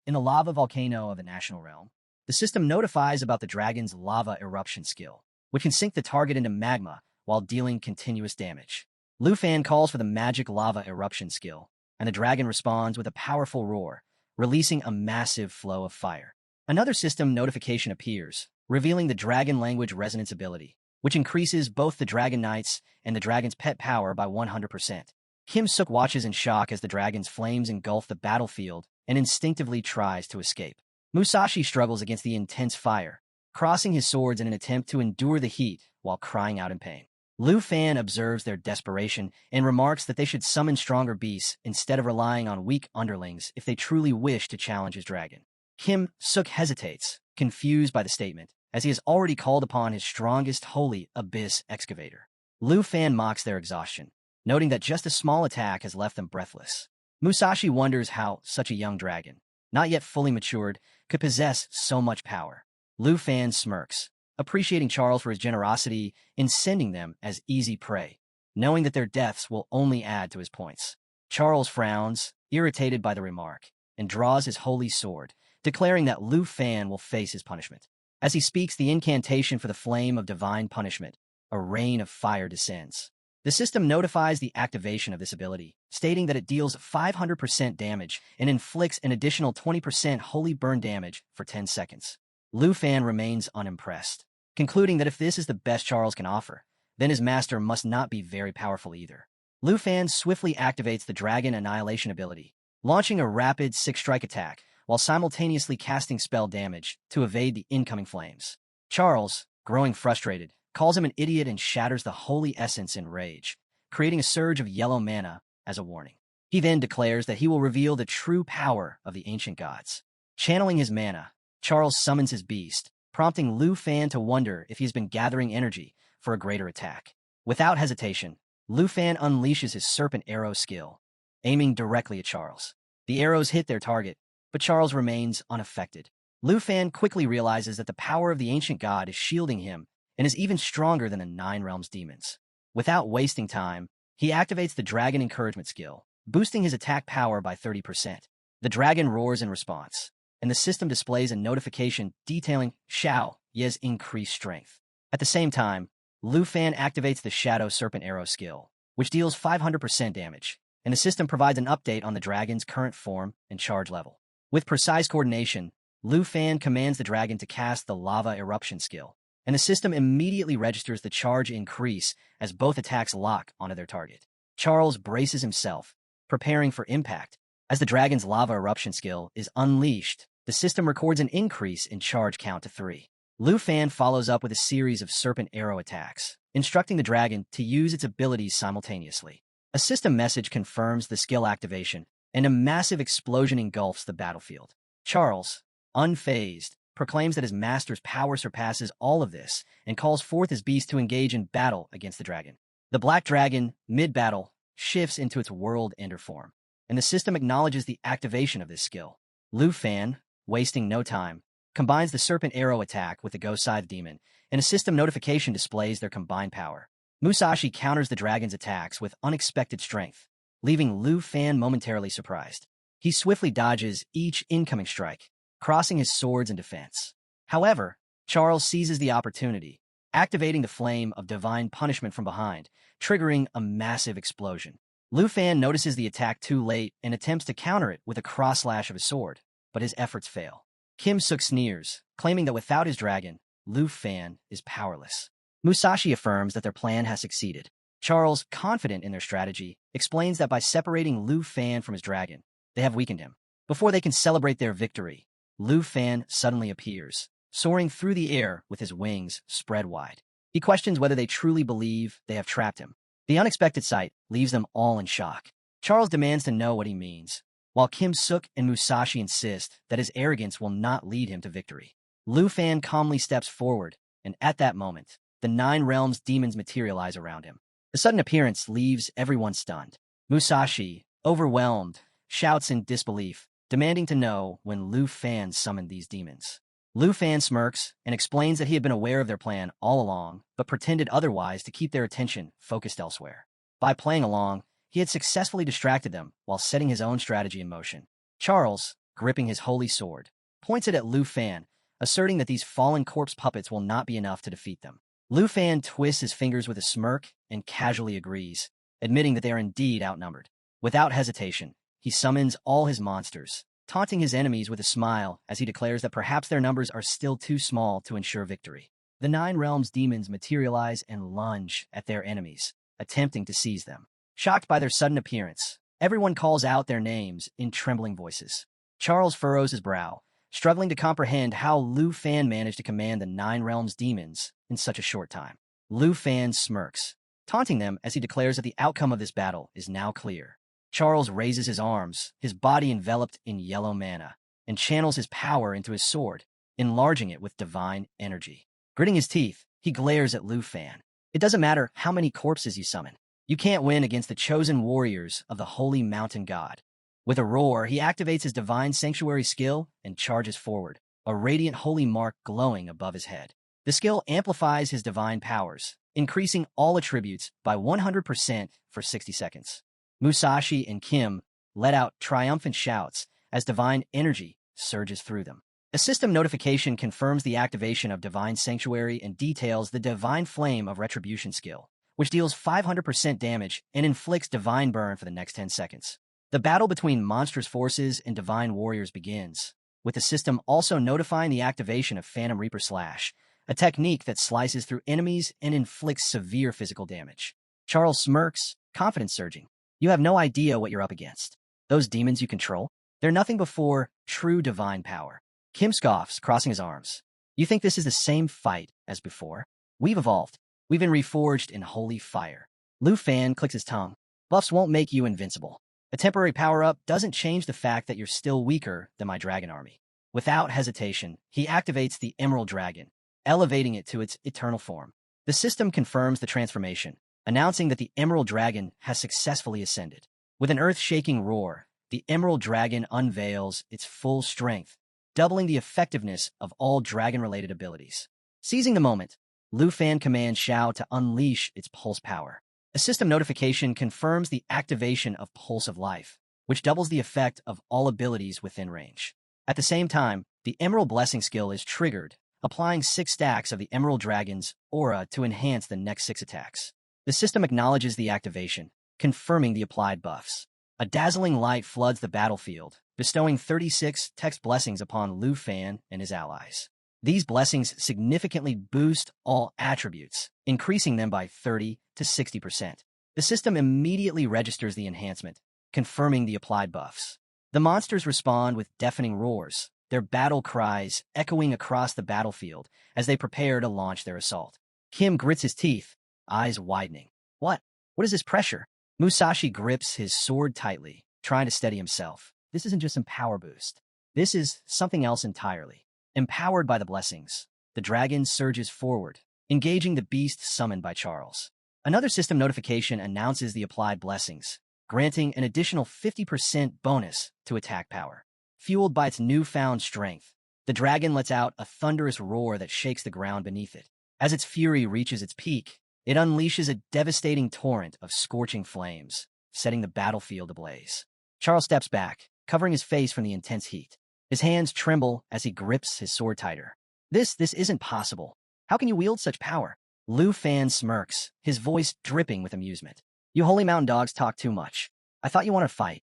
In the lava volcano of the national realm, the system notifies about the dragon's lava eruption skill, which can sink the target into magma while dealing continuous damage. Lu Fan calls for the magic lava eruption skill, and the dragon responds with a powerful roar, releasing a massive flow of fire. Another system notification appears, revealing the dragon language resonance ability, which increases both the Dragon Knight's and the dragon's pet power by 100%. Kim Suk watches in shock as the dragon's flames engulf the battlefield and instinctively tries to escape. Musashi struggles against the intense fire, crossing his swords in an attempt to endure the heat while crying out in pain. Lu Fan observes their desperation and remarks that they should summon stronger beasts instead of relying on weak underlings if they truly wish to challenge his dragon. Kim Suk hesitates, confused by the statement, as he has already called upon his strongest holy abyss excavator. Lu Fan mocks their exhaustion, noting that just a small attack has left them breathless. Musashi wonders how such a young dragon, not yet fully matured, could possess so much power. Lu Fan smirks, appreciating Charles for his generosity in sending them as easy prey, knowing that their deaths will only add to his points. Charles frowns, irritated by the remark, and draws his holy sword, declaring that Lu Fan will face his punishment. As he speaks the incantation for the flame of divine punishment, a rain of fire descends. The system notifies the activation of this ability, stating that it deals 500% damage and inflicts an additional 20% holy burn damage for 10 seconds. Lu Fan remains unimpressed, concluding that if this is the best Charles can offer, then his master must not be very powerful either. Lu Fan swiftly activates the Dragon Annihilation ability, launching a rapid 6-strike attack while simultaneously casting spell damage to evade the incoming flames. Charles, growing frustrated, calls him an idiot and shatters the holy essence in rage, creating a surge of yellow mana as a warning. He then declares that he will reveal the true power of the ancient gods. Channeling his mana, Charles summons his beast, prompting Lu Fan to wonder if he's been gathering energy for a greater attack. Without hesitation, Lu Fan unleashes his serpent arrow skill, aiming directly at Charles. The arrows hit their target, but Charles remains unaffected. Lu Fan quickly realizes that the power of the ancient god is shielding him and is even stronger than the Nine Realms demons. Without wasting time, he activates the Dragon Encouragement skill, boosting his attack power by 30%. The dragon roars in response, and the system displays a notification detailing Xiao Ye's increased strength. At the same time, Lu Fan activates the Shadow Serpent Arrow skill, which deals 500% damage, and the system provides an update on the dragon's current form and charge level. With precise coordination, Lu Fan commands the dragon to cast the Lava Eruption skill, and the system immediately registers the charge increase as both attacks lock onto their target. Charles braces himself, preparing for impact. As the dragon's Lava Eruption skill is unleashed, the system records an increase in charge count to 3. Lu Fan follows up with a series of serpent arrow attacks, instructing the dragon to use its abilities simultaneously. A system message confirms the skill activation, and a massive explosion engulfs the battlefield. Charles, unfazed, proclaims that his master's power surpasses all of this and calls forth his beast to engage in battle against the dragon. The black dragon, mid-battle, shifts into its world-ender form, and the system acknowledges the activation of this skill. Lu Fan, wasting no time, combines the serpent arrow attack with the ghost scythe demon, and a system notification displays their combined power. Musashi counters the dragon's attacks with unexpected strength, leaving Lu Fan momentarily surprised. He swiftly dodges each incoming strike, crossing his swords in defense. However, Charles seizes the opportunity, activating the flame of divine punishment from behind, triggering a massive explosion. Lu Fan notices the attack too late and attempts to counter it with a cross-slash of his sword, but his efforts fail. Kim Suk sneers, claiming that without his dragon, Lu Fan is powerless. Musashi affirms that their plan has succeeded. Charles, confident in their strategy, explains that by separating Lu Fan from his dragon, they have weakened him. Before they can celebrate their victory, Lu Fan suddenly appears, soaring through the air with his wings spread wide. He questions whether they truly believe they have trapped him. The unexpected sight leaves them all in shock. Charles demands to know what he means, while Kim Suk and Musashi insist that his arrogance will not lead him to victory. Lu Fan calmly steps forward, and at that moment, the Nine Realms demons materialize around him. The sudden appearance leaves everyone stunned. Musashi, overwhelmed, shouts in disbelief, demanding to know when Lu Fan summoned these demons. Lu Fan smirks and explains that he had been aware of their plan all along, but pretended otherwise to keep their attention focused elsewhere. By playing along, he had successfully distracted them while setting his own strategy in motion. Charles, gripping his holy sword, points it at Lu Fan, asserting that these fallen corpse puppets will not be enough to defeat them. Lu Fan twists his fingers with a smirk and casually agrees, admitting that they are indeed outnumbered. Without hesitation, he summons all his monsters, taunting his enemies with a smile as he declares that perhaps their numbers are still too small to ensure victory. The Nine Realms demons materialize and lunge at their enemies, attempting to seize them. Shocked by their sudden appearance, everyone calls out their names in trembling voices. Charles furrows his brow, struggling to comprehend how Lu Fan managed to command the Nine Realms demons in such a short time. Lu Fan smirks, taunting them as he declares that the outcome of this battle is now clear. Charles raises his arms, his body enveloped in yellow mana, and channels his power into his sword, enlarging it with divine energy. Gritting his teeth, he glares at Lu Fan. It doesn't matter how many corpses you summon. You can't win against the chosen warriors of the holy mountain god. With a roar, he activates his divine sanctuary skill and charges forward, a radiant holy mark glowing above his head. The skill amplifies his divine powers, increasing all attributes by 100% for 60 seconds. Musashi and Kim let out triumphant shouts as divine energy surges through them. A system notification confirms the activation of Divine Sanctuary and details the Divine Flame of Retribution skill, which deals 500% damage and inflicts divine burn for the next 10 seconds. The battle between monstrous forces and divine warriors begins, with the system also notifying the activation of Phantom Reaper Slash, a technique that slices through enemies and inflicts severe physical damage. Charles smirks, confidence surging. You have no idea what you're up against. Those demons you control, they're nothing before true divine power. Kim scoffs, crossing his arms. You think this is the same fight as before? We've evolved. We've been reforged in holy fire. Lu Fan clicks his tongue. Buffs won't make you invincible. A temporary power-up doesn't change the fact that you're still weaker than my dragon army. Without hesitation, he activates the Emerald Dragon, elevating it to its eternal form. The system confirms the transformation, announcing that the Emerald Dragon has successfully ascended. With an earth-shaking roar, the Emerald Dragon unveils its full strength, doubling the effectiveness of all dragon-related abilities. Seizing the moment, Lu Fan commands Xiao to unleash its pulse power. A system notification confirms the activation of Pulse of Life, which doubles the effect of all abilities within range. At the same time, the Emerald Blessing skill is triggered, applying 6 stacks of the Emerald Dragon's aura to enhance the next 6 attacks. The system acknowledges the activation, confirming the applied buffs. A dazzling light floods the battlefield, bestowing 36 text blessings upon Lu Fan and his allies. These blessings significantly boost all attributes, increasing them by 30 to 60%. The system immediately registers the enhancement, confirming the applied buffs. The monsters respond with deafening roars, their battle cries echoing across the battlefield as they prepare to launch their assault. Kim grits his teeth, eyes widening. What? What is this pressure? Musashi grips his sword tightly, trying to steady himself. This isn't just some power boost. This is something else entirely. Empowered by the blessings, the dragon surges forward, engaging the beast summoned by Charles. Another system notification announces the applied blessings, granting an additional 50% bonus to attack power. Fueled by its newfound strength, the dragon lets out a thunderous roar that shakes the ground beneath it. As its fury reaches its peak, it unleashes a devastating torrent of scorching flames, setting the battlefield ablaze. Charles steps back, covering his face from the intense heat. His hands tremble as he grips his sword tighter. This isn't possible. How can you wield such power? Lu Fan smirks, his voice dripping with amusement. You Holy Mountain dogs talk too much. I thought you wanted to fight.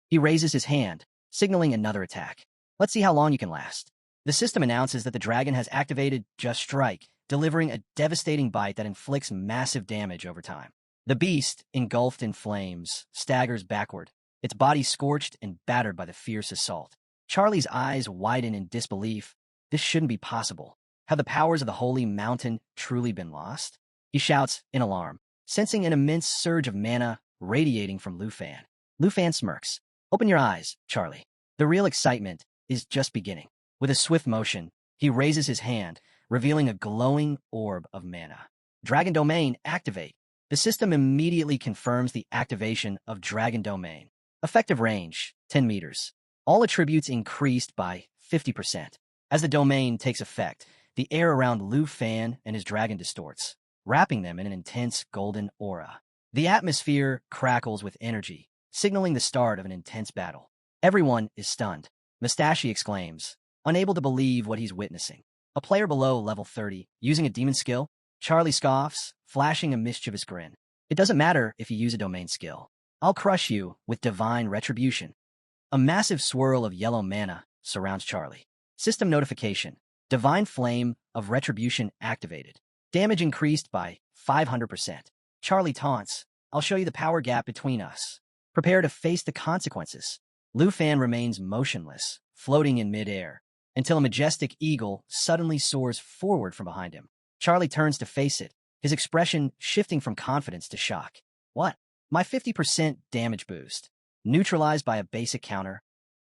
He raises his hand, signaling another attack. Let's see how long you can last. The system announces that the dragon has activated Just Strike, delivering a devastating bite that inflicts massive damage over time. The beast, engulfed in flames, staggers backward, its body scorched and battered by the fierce assault. Charlie's eyes widen in disbelief. This shouldn't be possible. Have the powers of the Holy Mountain truly been lost? He shouts in alarm, sensing an immense surge of mana radiating from Lu Fan. Lu Fan smirks. Open your eyes, Charlie. The real excitement is just beginning. With a swift motion, he raises his hand, revealing a glowing orb of mana. Dragon Domain, activate. The system immediately confirms the activation of Dragon Domain. Effective range, 10 meters. All attributes increased by 50%. As the domain takes effect, the air around Lu Fan and his dragon distorts, wrapping them in an intense golden aura. The atmosphere crackles with energy, signaling the start of an intense battle. Everyone is stunned. Mustache exclaims, unable to believe what he's witnessing. A player below level 30, using a demon skill? Charlie scoffs, flashing a mischievous grin. It doesn't matter if you use a domain skill. I'll crush you with divine retribution. A massive swirl of yellow mana surrounds Charlie. System notification. Divine Flame of Retribution activated. Damage increased by 500%. Charlie taunts, I'll show you the power gap between us. Prepare to face the consequences. Lu Fan remains motionless, floating in midair, until a majestic eagle suddenly soars forward from behind him. Charlie turns to face it, his expression shifting from confidence to shock. What? My 50% damage boost. Neutralized by a basic counter.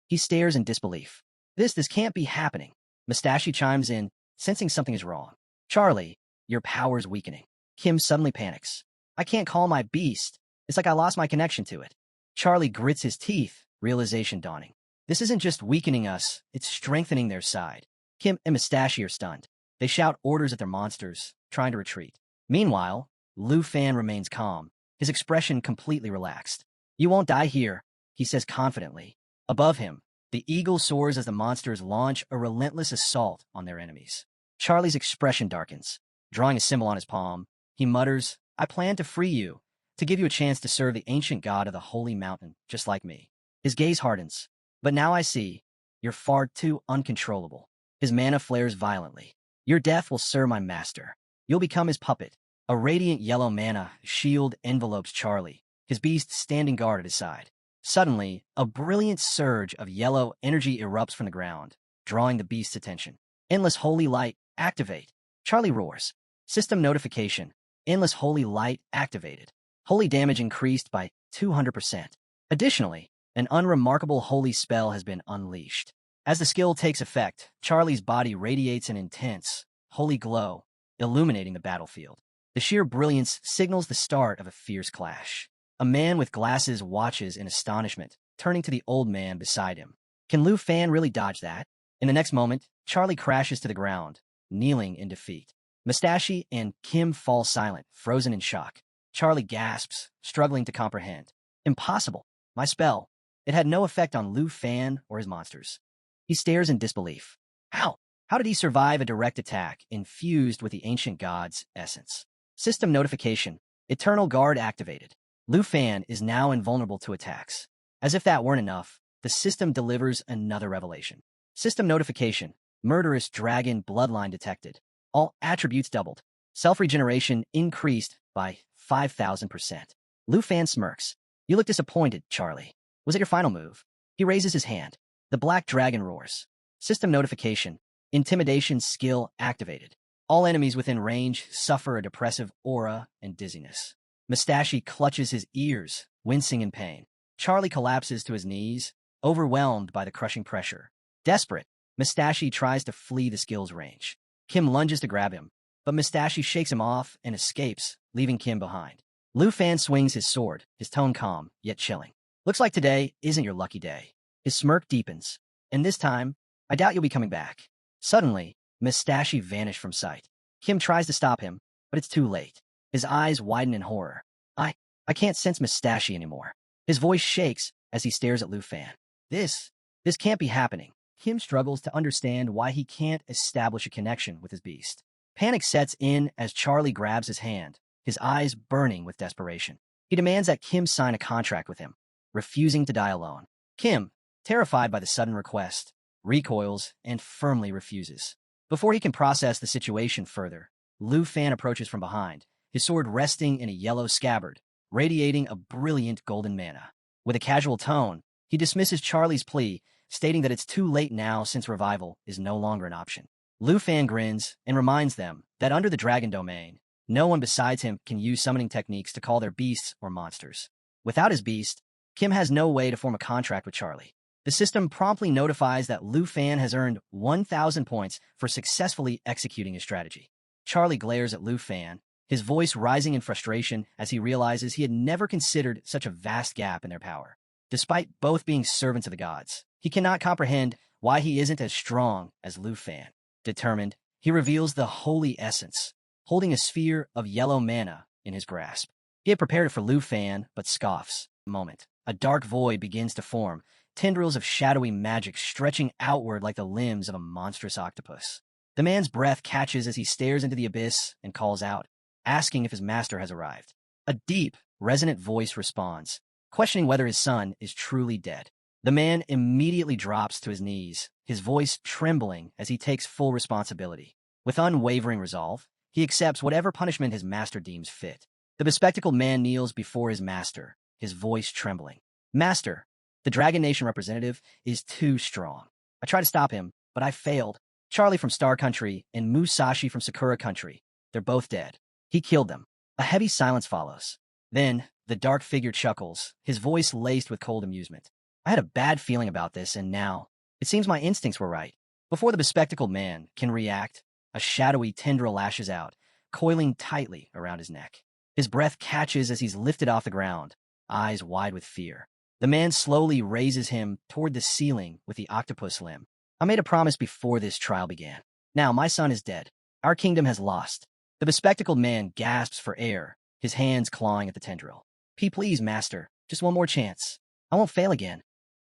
He stares in disbelief. This can't be happening. Mustache chimes in, sensing something is wrong. Charlie, your power's weakening. Kim suddenly panics. I can't call my beast. It's like I lost my connection to it. Charlie grits his teeth, realization dawning. This isn't just weakening us, it's strengthening their side. Kim and Mustache are stunned. They shout orders at their monsters, trying to retreat. Meanwhile, Lu Fan remains calm, his expression completely relaxed. You won't die here, he says confidently. Above him, the eagle soars as the monsters launch a relentless assault on their enemies. Charlie's expression darkens. Drawing a symbol on his palm, he mutters, I plan to free you, to give you a chance to serve the ancient god of the Holy Mountain, just like me. His gaze hardens. But now I see, you're far too uncontrollable. His mana flares violently. Your death will serve my master. You'll become his puppet. A radiant yellow mana shield envelopes Charlie, his beast standing guard at his side. Suddenly, a brilliant surge of yellow energy erupts from the ground, drawing the beast's attention. Endless Holy Light, activate. Charlie roars. System notification. Endless Holy Light activated. Holy damage increased by 200%. Additionally, an unremarkable holy spell has been unleashed. As the skill takes effect, Charlie's body radiates an intense, holy glow, illuminating the battlefield. The sheer brilliance signals the start of a fierce clash. A man with glasses watches in astonishment, turning to the old man beside him. Can Lu Fan really dodge that? In the next moment, Charlie crashes to the ground, kneeling in defeat. Mustache and Kim fall silent, frozen in shock. Charlie gasps, struggling to comprehend. Impossible. My spell. It had no effect on Lu Fan or his monsters. He stares in disbelief. How? How did he survive a direct attack infused with the ancient god's essence? System notification. Eternal Guard activated. Lu Fan is now invulnerable to attacks. As if that weren't enough, the system delivers another revelation. System notification. Murderous dragon bloodline detected. All attributes doubled. Self-regeneration increased by 5,000%. Lu Fan smirks. You look disappointed, Charlie. Was it your final move? He raises his hand. The black dragon roars. System notification. Intimidation skill activated. All enemies within range suffer a depressive aura and dizziness. Mustache clutches his ears, wincing in pain. Charlie collapses to his knees, overwhelmed by the crushing pressure. Desperate, Mustache tries to flee the skill's range. Kim lunges to grab him, but Mustache shakes him off and escapes, leaving Kim behind. Lu Fan swings his sword, his tone calm, yet chilling. Looks like today isn't your lucky day. His smirk deepens, and this time, I doubt you'll be coming back. Suddenly, Mustache vanished from sight. Kim tries to stop him, but it's too late. His eyes widen in horror. I can't sense Mustache anymore. His voice shakes as he stares at Lu Fan. This can't be happening. Kim struggles to understand why he can't establish a connection with his beast. Panic sets in as Charlie grabs his hand, his eyes burning with desperation. He demands that Kim sign a contract with him, refusing to die alone. Kim, terrified by the sudden request, recoils and firmly refuses. Before he can process the situation further, Lu Fan approaches from behind, his sword resting in a yellow scabbard, radiating a brilliant golden mana. With a casual tone, he dismisses Charlie's plea, stating that it's too late now since revival is no longer an option. Lu Fan grins and reminds them that under the dragon domain, no one besides him can use summoning techniques to call their beasts or monsters. Without his beast, Kim has no way to form a contract with Charlie. The system promptly notifies that Lu Fan has earned 1,000 points for successfully executing his strategy. Charlie glares at Lu Fan, his voice rising in frustration as he realizes he had never considered such a vast gap in their power. Despite both being servants of the gods, he cannot comprehend why he isn't as strong as Lu Fan. Determined, he reveals the holy essence, holding a sphere of yellow mana in his grasp. He had prepared it for Lu Fan, but scoffs. Moment. A dark void begins to form, tendrils of shadowy magic stretching outward like the limbs of a monstrous octopus. The man's breath catches as he stares into the abyss and calls out, asking if his master has arrived. A deep, resonant voice responds, questioning whether his son is truly dead. The man immediately drops to his knees, his voice trembling as he takes full responsibility. With unwavering resolve, he accepts whatever punishment his master deems fit. The bespectacled man kneels before his master, his voice trembling. Master, the Dragon Nation representative is too strong. I tried to stop him, but I failed. Charlie from Star Country and Musashi from Sakura Country, they're both dead. He killed them. A heavy silence follows. Then, the dark figure chuckles, his voice laced with cold amusement. I had a bad feeling about this, and now, it seems my instincts were right. Before the bespectacled man can react, a shadowy tendril lashes out, coiling tightly around his neck. His breath catches as he's lifted off the ground, eyes wide with fear. The man slowly raises him toward the ceiling with the octopus limb. I made a promise before this trial began. Now my son is dead. Our kingdom has lost. The bespectacled man gasps for air, his hands clawing at the tendril. Please, master, just one more chance. I won't fail again.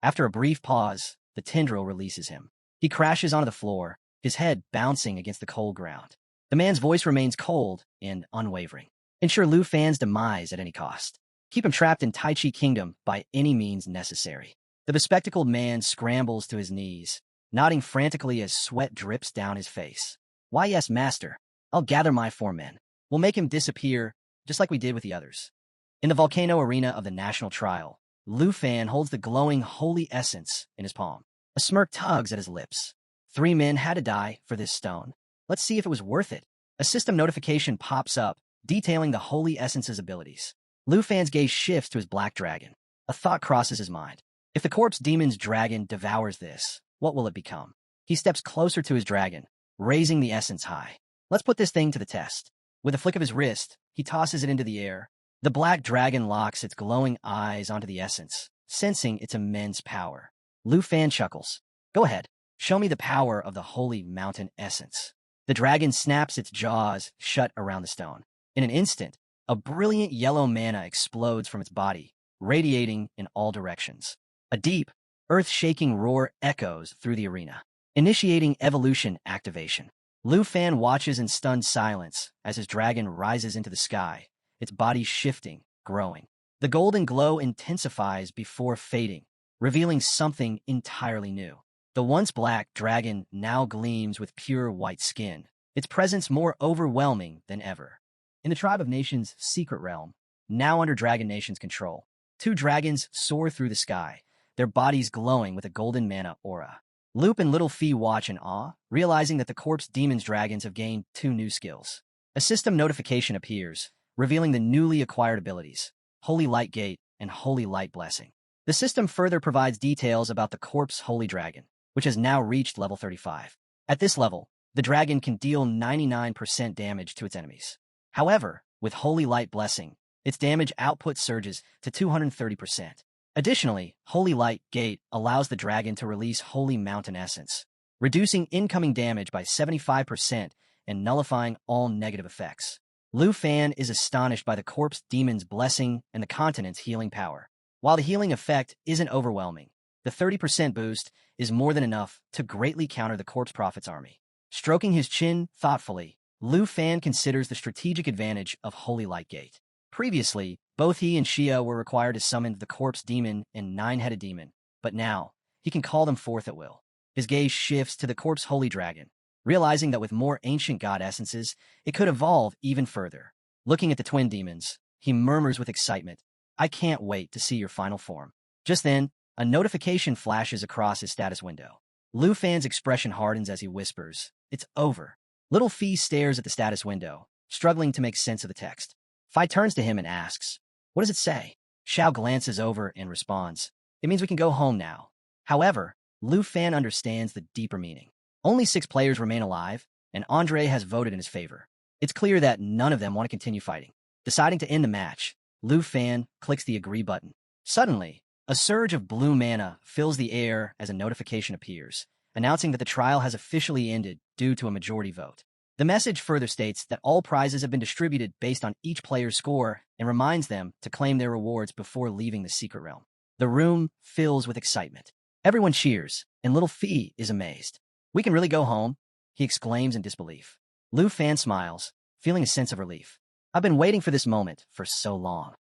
After a brief pause, the tendril releases him. He crashes onto the floor, his head bouncing against the cold ground. The man's voice remains cold and unwavering. Ensure Lu Fan's demise at any cost. Keep him trapped in Tai Chi Kingdom by any means necessary. The bespectacled man scrambles to his knees, nodding frantically as sweat drips down his face. Why, yes, master. I'll gather my 4 men. We'll make him disappear, just like we did with the others. In the volcano arena of the national trial, Lu Fan holds the glowing holy essence in his palm. A smirk tugs at his lips. 3 men had to die for this stone. Let's see if it was worth it. A system notification pops up, detailing the holy essence's abilities. Lu Fan's gaze shifts to his black dragon. A thought crosses his mind. If the corpse demon's dragon devours this, what will it become? He steps closer to his dragon, raising the essence high. Let's put this thing to the test. With a flick of his wrist, he tosses it into the air. The black dragon locks its glowing eyes onto the essence, sensing its immense power. Lu Fan chuckles. Go ahead, show me the power of the holy mountain essence. The dragon snaps its jaws shut around the stone. In an instant, a brilliant yellow mana explodes from its body, radiating in all directions. A deep, earth-shaking roar echoes through the arena, initiating evolution activation. Lu Fan watches in stunned silence as his dragon rises into the sky, its body shifting, growing. The golden glow intensifies before fading, revealing something entirely new. The once black dragon now gleams with pure white skin, its presence more overwhelming than ever. In the Tribe of Nations' secret realm, now under Dragon Nation's control, 2 dragons soar through the sky, their bodies glowing with a golden mana aura. Loop and Little Fee watch in awe, realizing that the corpse demon's dragons have gained 2 new skills. A system notification appears, revealing the newly acquired abilities, Holy Light Gate and Holy Light Blessing. The system further provides details about the corpse Holy Dragon, which has now reached level 35. At this level, the dragon can deal 99% damage to its enemies. However, with Holy Light Blessing, its damage output surges to 230%. Additionally, Holy Light Gate allows the dragon to release Holy Mountain Essence, reducing incoming damage by 75% and nullifying all negative effects. Lu Fan is astonished by the corpse demon's blessing and the continent's healing power. While the healing effect isn't overwhelming, the 30% boost is more than enough to greatly counter the corpse prophet's army. Stroking his chin thoughtfully, Lu Fan considers the strategic advantage of Holy Light Gate. Previously, both he and Xia were required to summon the corpse demon and 9-headed demon, but now, he can call them forth at will. His gaze shifts to the corpse Holy Dragon, realizing that with more ancient god essences, it could evolve even further. Looking at the twin demons, he murmurs with excitement, "I can't wait to see your final form." Just then, a notification flashes across his status window. Lu Fan's expression hardens as he whispers, "It's over." Little Fee stares at the status window, struggling to make sense of the text. Fi turns to him and asks, "What does it say?" Xiao glances over and responds, "It means we can go home now." However, Lu Fan understands the deeper meaning. Only 6 players remain alive, and Andre has voted in his favor. It's clear that none of them want to continue fighting. Deciding to end the match, Lu Fan clicks the agree button. Suddenly, a surge of blue mana fills the air as a notification appears, announcing that the trial has officially ended due to a majority vote. The message further states that all prizes have been distributed based on each player's score and reminds them to claim their rewards before leaving the secret realm. The room fills with excitement. Everyone cheers, and Little Fee is amazed. "We can really go home?" he exclaims in disbelief. Lu Fan smiles, feeling a sense of relief. "I've been waiting for this moment for so long."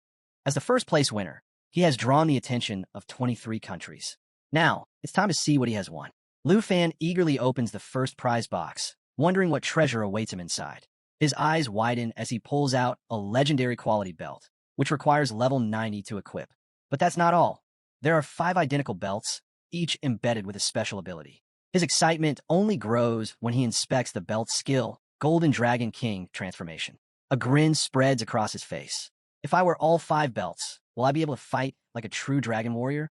As the first place winner, he has drawn the attention of 23 countries. Now, it's time to see what he has won. Lu Fan eagerly opens the first prize box, wondering what treasure awaits him inside. His eyes widen as he pulls out a legendary quality belt, which requires level 90 to equip. But that's not all. There are 5 identical belts, each embedded with a special ability. His excitement only grows when he inspects the belt's skill, Golden Dragon King transformation. A grin spreads across his face. "If I were all 5 belts, will I be able to fight like a true dragon warrior?"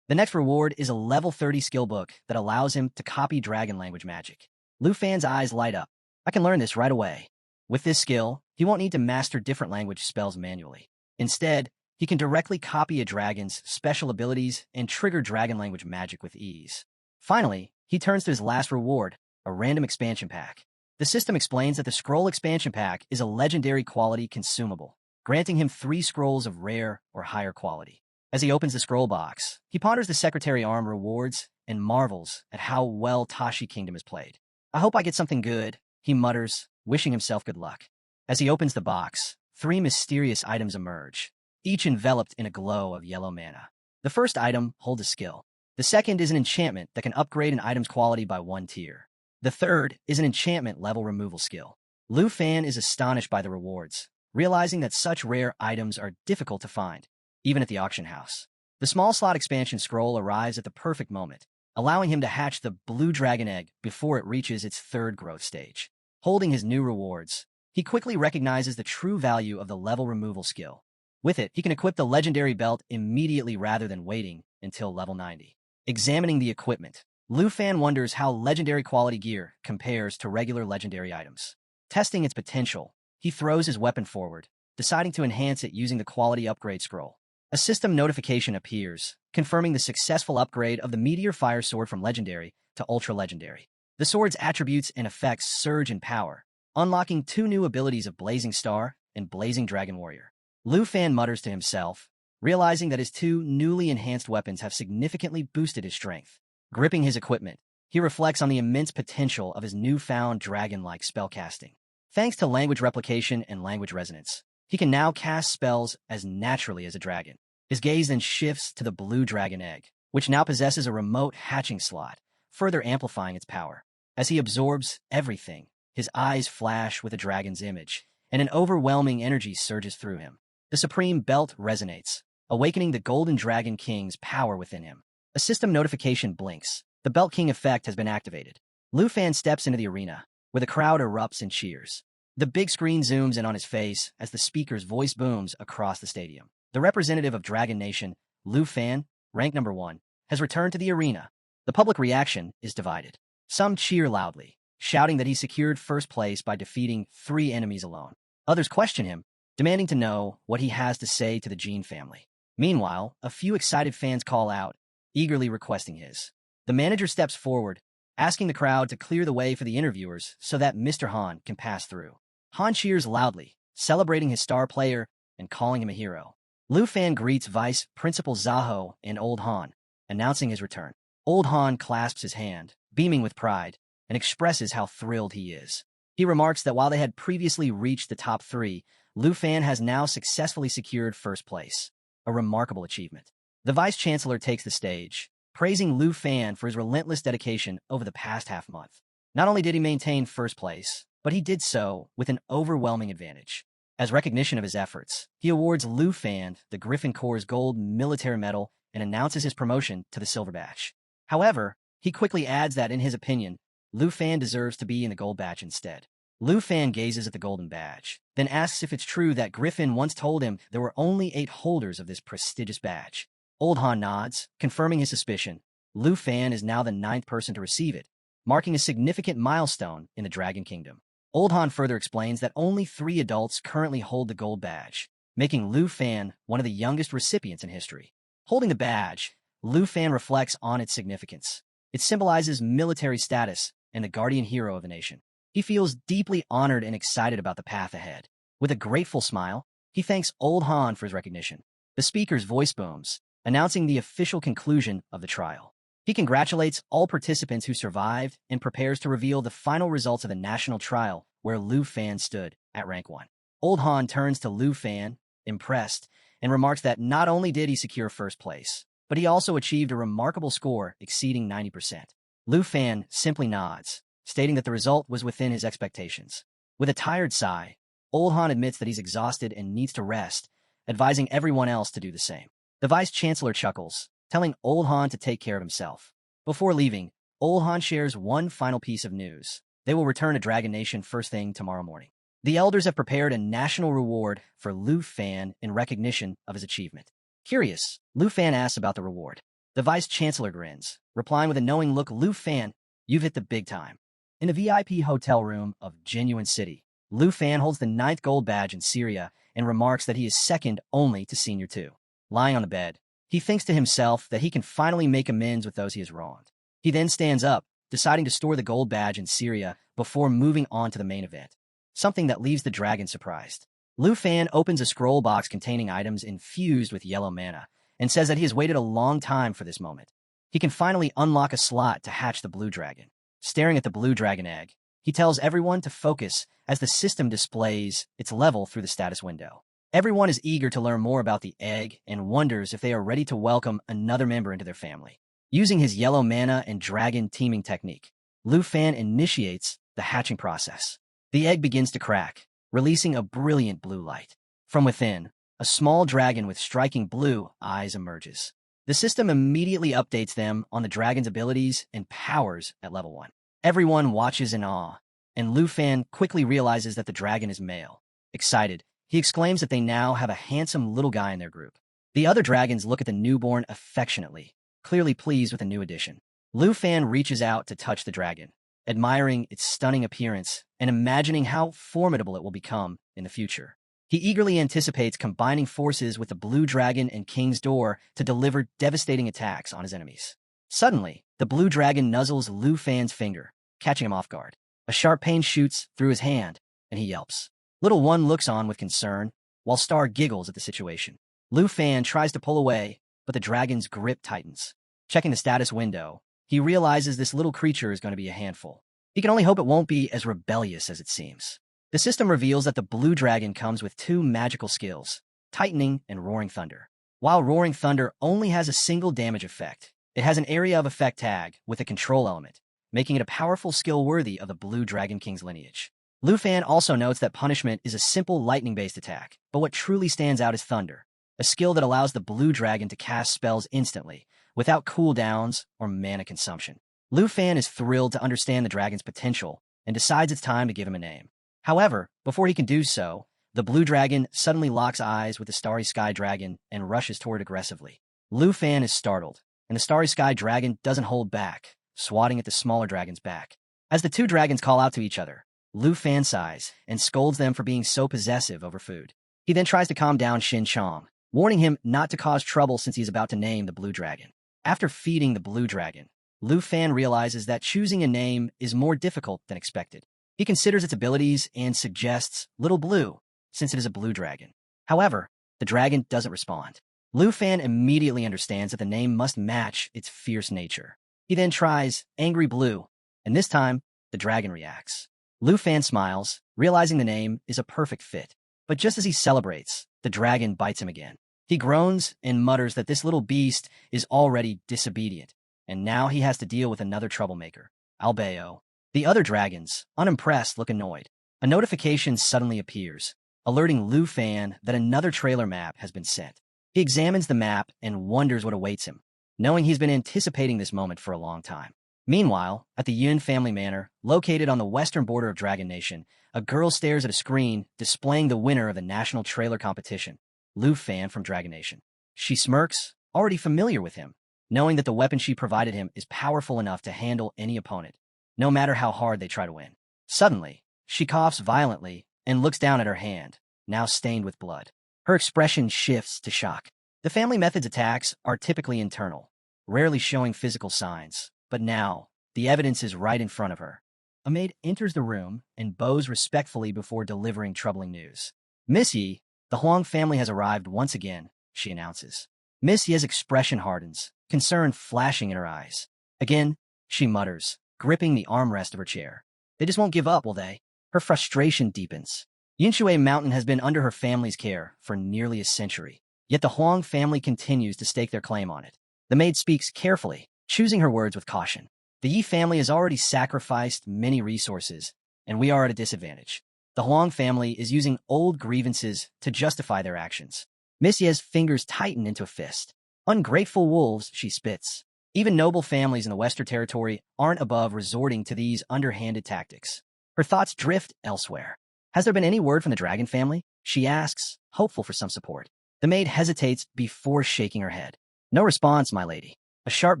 The next reward is a level 30 skill book that allows him to copy dragon language magic. Lu Fan's eyes light up. "I can learn this right away." With this skill, he won't need to master different language spells manually. Instead, he can directly copy a dragon's special abilities and trigger dragon language magic with ease. Finally, he turns to his last reward, a random expansion pack. The system explains that the scroll expansion pack is a legendary quality consumable, granting him 3 scrolls of rare or higher quality. As he opens the scroll box, he ponders the Secretary Arm rewards and marvels at how well Tashi Kingdom is played. "I hope I get something good," he mutters, wishing himself good luck. As he opens the box, 3 mysterious items emerge, each enveloped in a glow of yellow mana. The first item holds a skill. The second is an enchantment that can upgrade an item's quality by 1 tier. The third is an enchantment level removal skill. Lu Fan is astonished by the rewards, realizing that such rare items are difficult to find, even at the auction house. The small slot expansion scroll arrives at the perfect moment, allowing him to hatch the blue dragon egg before it reaches its 3rd growth stage. Holding his new rewards, he quickly recognizes the true value of the level removal skill. With it, he can equip the legendary belt immediately rather than waiting until level 90. Examining the equipment, Lu Fan wonders how legendary quality gear compares to regular legendary items. Testing its potential, he throws his weapon forward, deciding to enhance it using the quality upgrade scroll. A system notification appears, confirming the successful upgrade of the Meteor Fire Sword from Legendary to Ultra Legendary. The sword's attributes and effects surge in power, unlocking 2 new abilities of Blazing Star and Blazing Dragon Warrior. Lu Fan mutters to himself, realizing that his 2 newly enhanced weapons have significantly boosted his strength. Gripping his equipment, he reflects on the immense potential of his newfound dragon-like spellcasting. Thanks to language replication and language resonance, he can now cast spells as naturally as a dragon. His gaze then shifts to the blue dragon egg, which now possesses a remote hatching slot, further amplifying its power. As he absorbs everything, his eyes flash with a dragon's image, and an overwhelming energy surges through him. The supreme belt resonates, awakening the Golden Dragon King's power within him. A system notification blinks. The The Belt King effect has been activated. Lu Fan steps into the arena, where the crowd erupts in cheers. The big screen zooms in on his face as the speaker's voice booms across the stadium. The representative of Dragon Nation, Lu Fan, ranked number 1, has returned to the arena. The public reaction is divided. Some cheer loudly, shouting that he secured first place by defeating 3 enemies alone. Others question him, demanding to know what he has to say to the Jean family. Meanwhile, a few excited fans call out, eagerly requesting his. The manager steps forward, asking the crowd to clear the way for the interviewers so that Mr. Han can pass through. Han cheers loudly, celebrating his star player and calling him a hero. Lu Fan greets Vice Principal Zaho and Old Han, announcing his return. Old Han clasps his hand, beaming with pride, and expresses how thrilled he is. He remarks that while they had previously reached the top 3, Lu Fan has now successfully secured first place, a remarkable achievement. The Vice-Chancellor takes the stage, praising Lu Fan for his relentless dedication over the past half-month. Not only did he maintain first place, but he did so with an overwhelming advantage. As recognition of his efforts, he awards Lu Fan the Griffin Corps' Gold Military Medal and announces his promotion to the Silver Badge. However, he quickly adds that, in his opinion, Lu Fan deserves to be in the Gold Badge instead. Lu Fan gazes at the Golden Badge, then asks if it's true that Griffin once told him there were only 8 holders of this prestigious badge. Old Han nods, confirming his suspicion. Lu Fan is now the 9th person to receive it, marking a significant milestone in the Dragon Kingdom. Old Han further explains that only 3 adults currently hold the Gold Badge, making Lu Fan one of the youngest recipients in history. Holding the badge, Lu Fan reflects on its significance. It symbolizes military status and the guardian hero of the nation. He feels deeply honored and excited about the path ahead. With a grateful smile, he thanks Old Han for his recognition. The speaker's voice booms, announcing the official conclusion of the trial. He congratulates all participants who survived and prepares to reveal the final results of the national trial where Lu Fan stood at rank 1. Old Han turns to Lu Fan, impressed, and remarks that not only did he secure first place, but he also achieved a remarkable score exceeding 90%. Lu Fan simply nods, stating that the result was within his expectations. With a tired sigh, Old Han admits that he's exhausted and needs to rest, advising everyone else to do the same. The Vice-Chancellor chuckles, telling Old Han to take care of himself. Before leaving, Old Han shares one final piece of news. They will return to Dragon Nation first thing tomorrow morning. The elders have prepared a national reward for Lu Fan in recognition of his achievement. Curious, Lu Fan asks about the reward. The Vice-Chancellor grins, replying with a knowing look, Lu Fan, you've hit the big time. In the VIP hotel room of Genuine City, Lu Fan holds the 9th gold badge in Syria and remarks that he is second only to Senior 2. Lying on the bed, he thinks to himself that he can finally make amends with those he has wronged. He then stands up, deciding to store the gold badge in Syria before moving on to the main event, something that leaves the dragon surprised. Lu Fan opens a scroll box containing items infused with yellow mana and says that he has waited a long time for this moment. He can finally unlock a slot to hatch the blue dragon. Staring at the blue dragon egg, he tells everyone to focus as the system displays its level through the status window. Everyone is eager to learn more about the egg and wonders if they are ready to welcome another member into their family. Using his yellow mana and dragon teaming technique, Lu Fan initiates the hatching process. The egg begins to crack, releasing a brilliant blue light. From within, a small dragon with striking blue eyes emerges. The system immediately updates them on the dragon's abilities and powers at level 1. Everyone watches in awe, and Lu Fan quickly realizes that the dragon is male. Excited, he exclaims that they now have a handsome little guy in their group. The other dragons look at the newborn affectionately, clearly pleased with the new addition. Lu Fan reaches out to touch the dragon, admiring its stunning appearance and imagining how formidable it will become in the future. He eagerly anticipates combining forces with the blue dragon and King's Door to deliver devastating attacks on his enemies. Suddenly, the blue dragon nuzzles Lu Fan's finger, catching him off guard. A sharp pain shoots through his hand, and he yelps. Little One looks on with concern, while Star giggles at the situation. Lu Fan tries to pull away, but the dragon's grip tightens. Checking the status window, he realizes this little creature is going to be a handful. He can only hope it won't be as rebellious as it seems. The system reveals that the blue dragon comes with 2 magical skills, Tightening and Roaring Thunder. While Roaring Thunder only has a single damage effect, it has an area of effect tag with a control element, making it a powerful skill worthy of the Blue Dragon King's lineage. Lu Fan also notes that Punishment is a simple lightning-based attack, but what truly stands out is Thunder, a skill that allows the blue dragon to cast spells instantly, without cooldowns or mana consumption. Lu Fan is thrilled to understand the dragon's potential and decides it's time to give him a name. However, before he can do so, the blue dragon suddenly locks eyes with the starry sky dragon and rushes toward it aggressively. Lu Fan is startled, and the starry sky dragon doesn't hold back, swatting at the smaller dragon's back. As the two dragons call out to each other, Lu Fan sighs and scolds them for being so possessive over food. He then tries to calm down Shin Chong, warning him not to cause trouble since he's about to name the blue dragon. After feeding the blue dragon, Lu Fan realizes that choosing a name is more difficult than expected. He considers its abilities and suggests Little Blue, since it is a blue dragon. However, the dragon doesn't respond. Lu Fan immediately understands that the name must match its fierce nature. He then tries Angry Blue, and this time, the dragon reacts. Lu Fan smiles, realizing the name is a perfect fit. But just as he celebrates, the dragon bites him again. He groans and mutters that this little beast is already disobedient, and now he has to deal with another troublemaker, Albeo. The other dragons, unimpressed, look annoyed. A notification suddenly appears, alerting Lu Fan that another trailer map has been sent. He examines the map and wonders what awaits him, knowing he's been anticipating this moment for a long time. Meanwhile, at the Yun family manor, located on the western border of Dragon Nation, a girl stares at a screen displaying the winner of the national trailer competition, Lu Fan from Dragon Nation. She smirks, already familiar with him, knowing that the weapon she provided him is powerful enough to handle any opponent, no matter how hard they try to win. Suddenly, she coughs violently and looks down at her hand, now stained with blood. Her expression shifts to shock. The family method's attacks are typically internal, rarely showing physical signs, but now, the evidence is right in front of her. A maid enters the room and bows respectfully before delivering troubling news. Miss Yi, the Huang family has arrived once again, she announces. Miss Yi's expression hardens, concern flashing in her eyes. Again, she mutters, gripping the armrest of her chair. They just won't give up, will they? Her frustration deepens. Yinshui Mountain has been under her family's care for nearly a century, yet the Huang family continues to stake their claim on it. The maid speaks carefully, choosing her words with caution. The Yi family has already sacrificed many resources, and we are at a disadvantage. The Huang family is using old grievances to justify their actions. Miss Ye's fingers tighten into a fist. Ungrateful wolves, she spits. Even noble families in the Western Territory aren't above resorting to these underhanded tactics. Her thoughts drift elsewhere. Has there been any word from the dragon family? She asks, hopeful for some support. The maid hesitates before shaking her head. No response, my lady. A sharp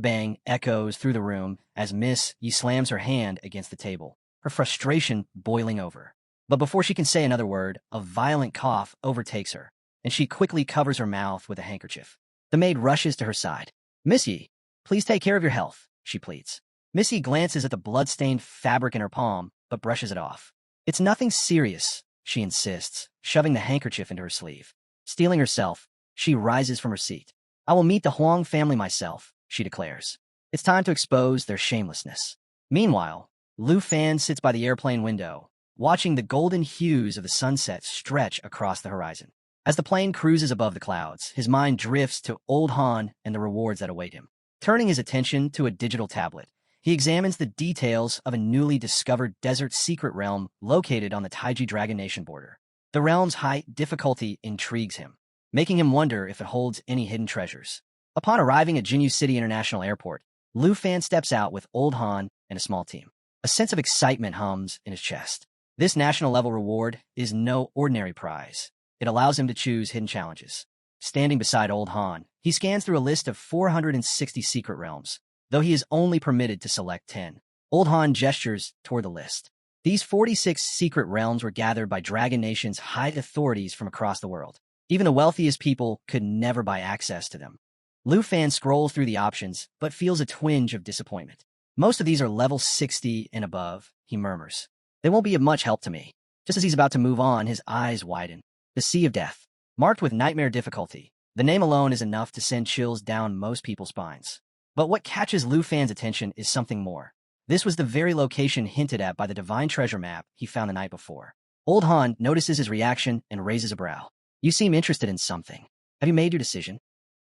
bang echoes through the room as Miss Yi slams her hand against the table, her frustration boiling over. But before she can say another word, a violent cough overtakes her, and she quickly covers her mouth with a handkerchief. The maid rushes to her side. Miss Yi, please take care of your health, she pleads. Miss Yi glances at the blood-stained fabric in her palm, but brushes it off. It's nothing serious, she insists, shoving the handkerchief into her sleeve. Steeling herself, she rises from her seat. I will meet the Huang family myself, she declares. It's time to expose their shamelessness. Meanwhile, Lu Fan sits by the airplane window, watching the golden hues of the sunset stretch across the horizon. As the plane cruises above the clouds, his mind drifts to Old Han and the rewards that await him. Turning his attention to a digital tablet, he examines the details of a newly discovered desert secret realm located on the Taiji Dragon Nation border. The realm's high difficulty intrigues him, making him wonder if it holds any hidden treasures. Upon arriving at Jinyu City International Airport, Lu Fan steps out with Old Han and a small team. A sense of excitement hums in his chest. This national-level reward is no ordinary prize. It allows him to choose hidden challenges. Standing beside Old Han, he scans through a list of 460 secret realms, though he is only permitted to select 10. Old Han gestures toward the list. These 46 secret realms were gathered by Dragon Nation's high authorities from across the world. Even the wealthiest people could never buy access to them. Lu Fan scrolls through the options, but feels a twinge of disappointment. Most of these are level 60 and above, he murmurs. They won't be of much help to me. Just as he's about to move on, his eyes widen. The Sea of Death. Marked with nightmare difficulty, the name alone is enough to send chills down most people's spines. But what catches Lu Fan's attention is something more. This was the very location hinted at by the divine treasure map he found the night before. Old Han notices his reaction and raises a brow. You seem interested in something. Have you made your decision?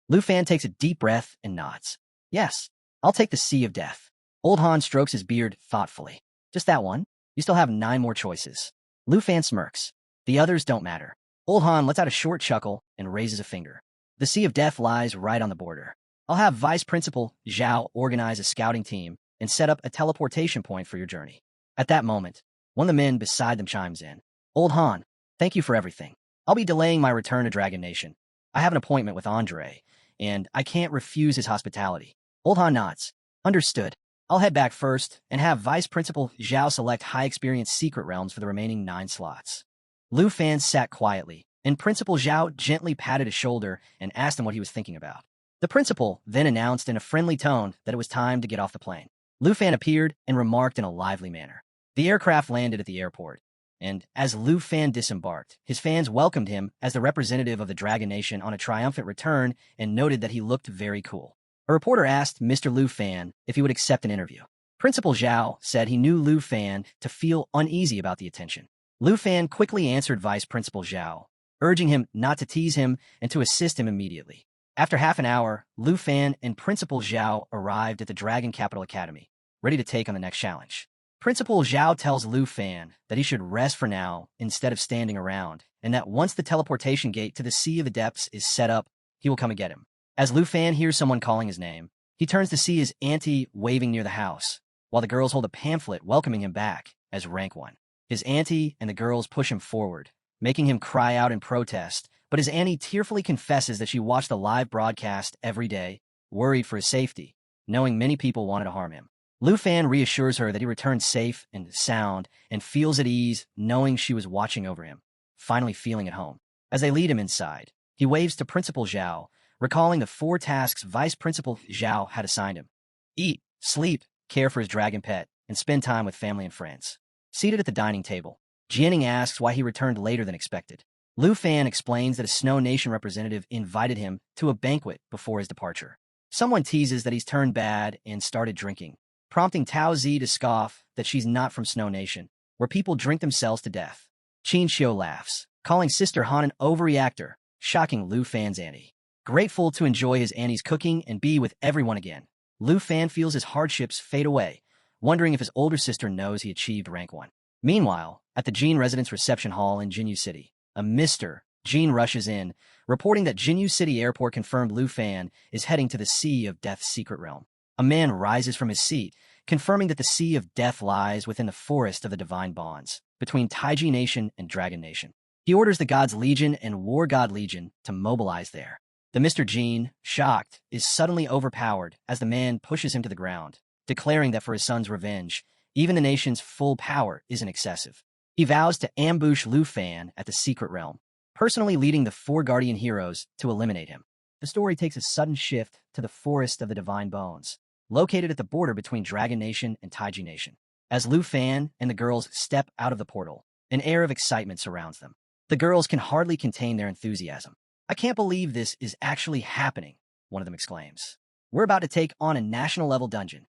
Lu Fan takes a deep breath and nods. Yes, I'll take the Sea of Death. Old Han strokes his beard thoughtfully. Just that one? You still have 9 more choices. Lu Fan smirks. The others don't matter. Old Han lets out a short chuckle and raises a finger. The Sea of Death lies right on the border. I'll have Vice Principal Zhao organize a scouting team and set up a teleportation point for your journey. At that moment, one of the men beside them chimes in. Old Han, thank you for everything. I'll be delaying my return to Dragon Nation. I have an appointment with Andre, and I can't refuse his hospitality. Old Han nods. Understood. I'll head back first and have Vice Principal Zhao select high-experience secret realms for the remaining 9 slots. Lu Fan sat quietly, and Principal Zhao gently patted his shoulder and asked him what he was thinking about. The principal then announced in a friendly tone that it was time to get off the plane. Lu Fan appeared and remarked in a lively manner. The aircraft landed at the airport, and as Lu Fan disembarked, his fans welcomed him as the representative of the Dragon Nation on a triumphant return and noted that he looked very cool. A reporter asked Mr. Lu Fan if he would accept an interview. Principal Zhao said he knew Lu Fan to feel uneasy about the attention. Lu Fan quickly answered Vice Principal Zhao, urging him not to tease him and to assist him immediately. After half an hour, Lu Fan and Principal Zhao arrived at the Dragon Capital Academy, ready to take on the next challenge. Principal Zhao tells Lu Fan that he should rest for now instead of standing around, and that once the teleportation gate to the Sea of the Depths is set up, he will come and get him. As Lu Fan hears someone calling his name, he turns to see his auntie waving near the house, while the girls hold a pamphlet welcoming him back as Rank 1. His auntie and the girls push him forward, making him cry out in protest, but his auntie tearfully confesses that she watched the live broadcast every day, worried for his safety, knowing many people wanted to harm him. Lu Fan reassures her that he returned safe and sound and feels at ease knowing she was watching over him, finally feeling at home. As they lead him inside, he waves to Principal Zhao, recalling the 4 tasks Vice Principal Zhao had assigned him. Eat, sleep, care for his dragon pet, and spend time with family and friends. Seated at the dining table, Jianing asks why he returned later than expected. Lu Fan explains that a Snow Nation representative invited him to a banquet before his departure. Someone teases that he's turned bad and started drinking, prompting Tao Zi to scoff that she's not from Snow Nation, where people drink themselves to death. Qin Xiu laughs, calling Sister Han an overreactor, shocking Lu Fan's auntie. Grateful to enjoy his auntie's cooking and be with everyone again, Lu Fan feels his hardships fade away, wondering if his older sister knows he achieved Rank 1. Meanwhile, at the Jin residence reception hall in Jinyu City, a Mr. Jin rushes in, reporting that Jinyu City Airport confirmed Lu Fan is heading to the Sea of Death's secret realm. A man rises from his seat, confirming that the Sea of Death lies within the forest of the Divine Bonds, between Taiji Nation and Dragon Nation. He orders the Gods Legion and War God Legion to mobilize there. The Mr. Jin, shocked, is suddenly overpowered as the man pushes him to the ground, declaring that for his son's revenge, even the nation's full power isn't excessive. He vows to ambush Lu Fan at the secret realm, personally leading the 4 guardian heroes to eliminate him. The story takes a sudden shift to the Forest of the Divine Bones, located at the border between Dragon Nation and Taiji Nation. As Lu Fan and the girls step out of the portal, an air of excitement surrounds them. The girls can hardly contain their enthusiasm. I can't believe this is actually happening, one of them exclaims. We're about to take on a national-level dungeon.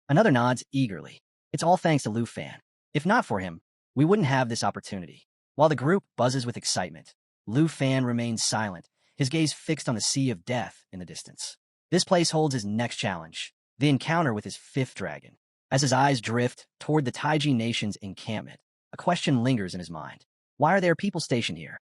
Another nods eagerly. It's all thanks to Lu Fan. If not for him, we wouldn't have this opportunity. While the group buzzes with excitement, Lu Fan remains silent, his gaze fixed on the Sea of Death in the distance. This place holds his next challenge, the encounter with his 5th dragon. As his eyes drift toward the Taiji Nation's encampment, a question lingers in his mind. Why are there people stationed here?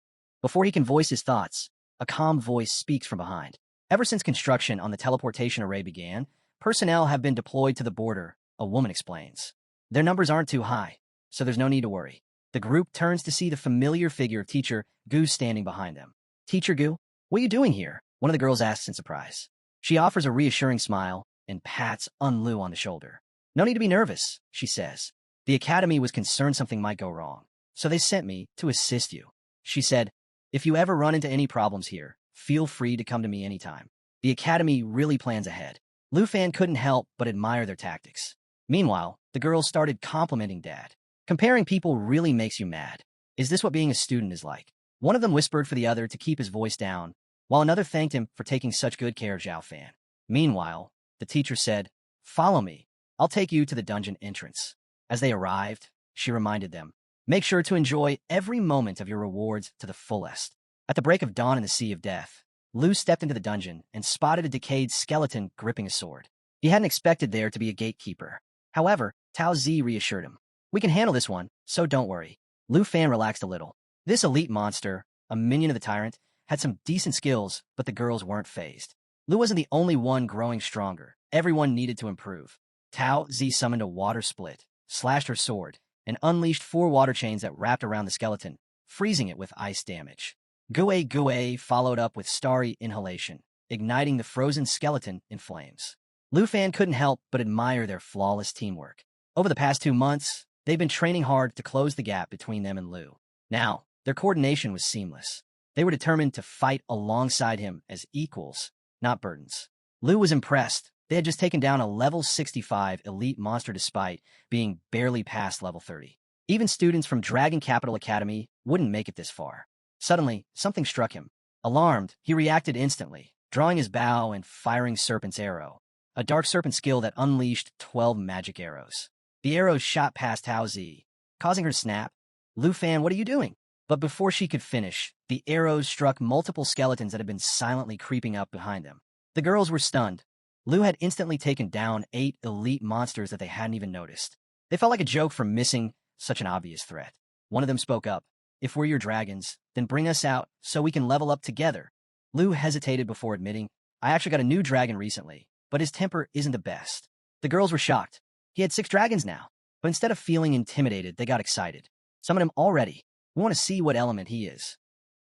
Before he can voice his thoughts, a calm voice speaks from behind. Ever since construction on the teleportation array began, personnel have been deployed to the border, a woman explains. Their numbers aren't too high, so there's no need to worry. The group turns to see the familiar figure of Teacher Gu standing behind them. Teacher Gu, what are you doing here? One of the girls asks in surprise. She offers a reassuring smile and pats Lu on the shoulder. No need to be nervous, she says. The academy was concerned something might go wrong, so they sent me to assist you. She said, if you ever run into any problems here, feel free to come to me anytime. The academy really plans ahead. Lu Fan couldn't help but admire their tactics. Meanwhile, the girls started complimenting Dad. Comparing people really makes you mad. Is this what being a student is like? One of them whispered for the other to keep his voice down, while another thanked him for taking such good care of Zhao Fan. Meanwhile, the teacher said, follow me. I'll take you to the dungeon entrance. As they arrived, she reminded them, make sure to enjoy every moment of your rewards to the fullest. At the break of dawn in the Sea of Death, Lu stepped into the dungeon and spotted a decayed skeleton gripping a sword. He hadn't expected there to be a gatekeeper. However, Tao Zi reassured him. We can handle this one, so don't worry. Lu Fan relaxed a little. This elite monster, a minion of the tyrant, had some decent skills, but the girls weren't fazed. Lu wasn't the only one growing stronger. Everyone needed to improve. Tao Z summoned a water split, slashed her sword, and unleashed 4 water chains that wrapped around the skeleton, freezing it with ice damage. Gue Gue followed up with starry inhalation, igniting the frozen skeleton in flames. Lu Fan couldn't help but admire their flawless teamwork. Over the past 2 months, they've been training hard to close the gap between them and Lu. Now, their coordination was seamless. They were determined to fight alongside him as equals, not burdens. Lu was impressed. They had just taken down a level 65 elite monster despite being barely past level 30. Even students from Dragon Capital Academy wouldn't make it this far. Suddenly, something struck him. Alarmed, he reacted instantly, drawing his bow and firing Serpent's Arrow, a dark serpent skill that unleashed 12 magic arrows. The arrows shot past Tao Z, causing her to snap. Lu Fan, what are you doing? But before she could finish, the arrows struck multiple skeletons that had been silently creeping up behind them. The girls were stunned. Lu had instantly taken down 8 elite monsters that they hadn't even noticed. They felt like a joke for missing such an obvious threat. One of them spoke up. If we're your dragons, then bring us out so we can level up together. Lu hesitated before admitting, I actually got a new dragon recently, but his temper isn't the best. The girls were shocked. He had 6 dragons now, but instead of feeling intimidated, they got excited. Summon him already. We want to see what element he is.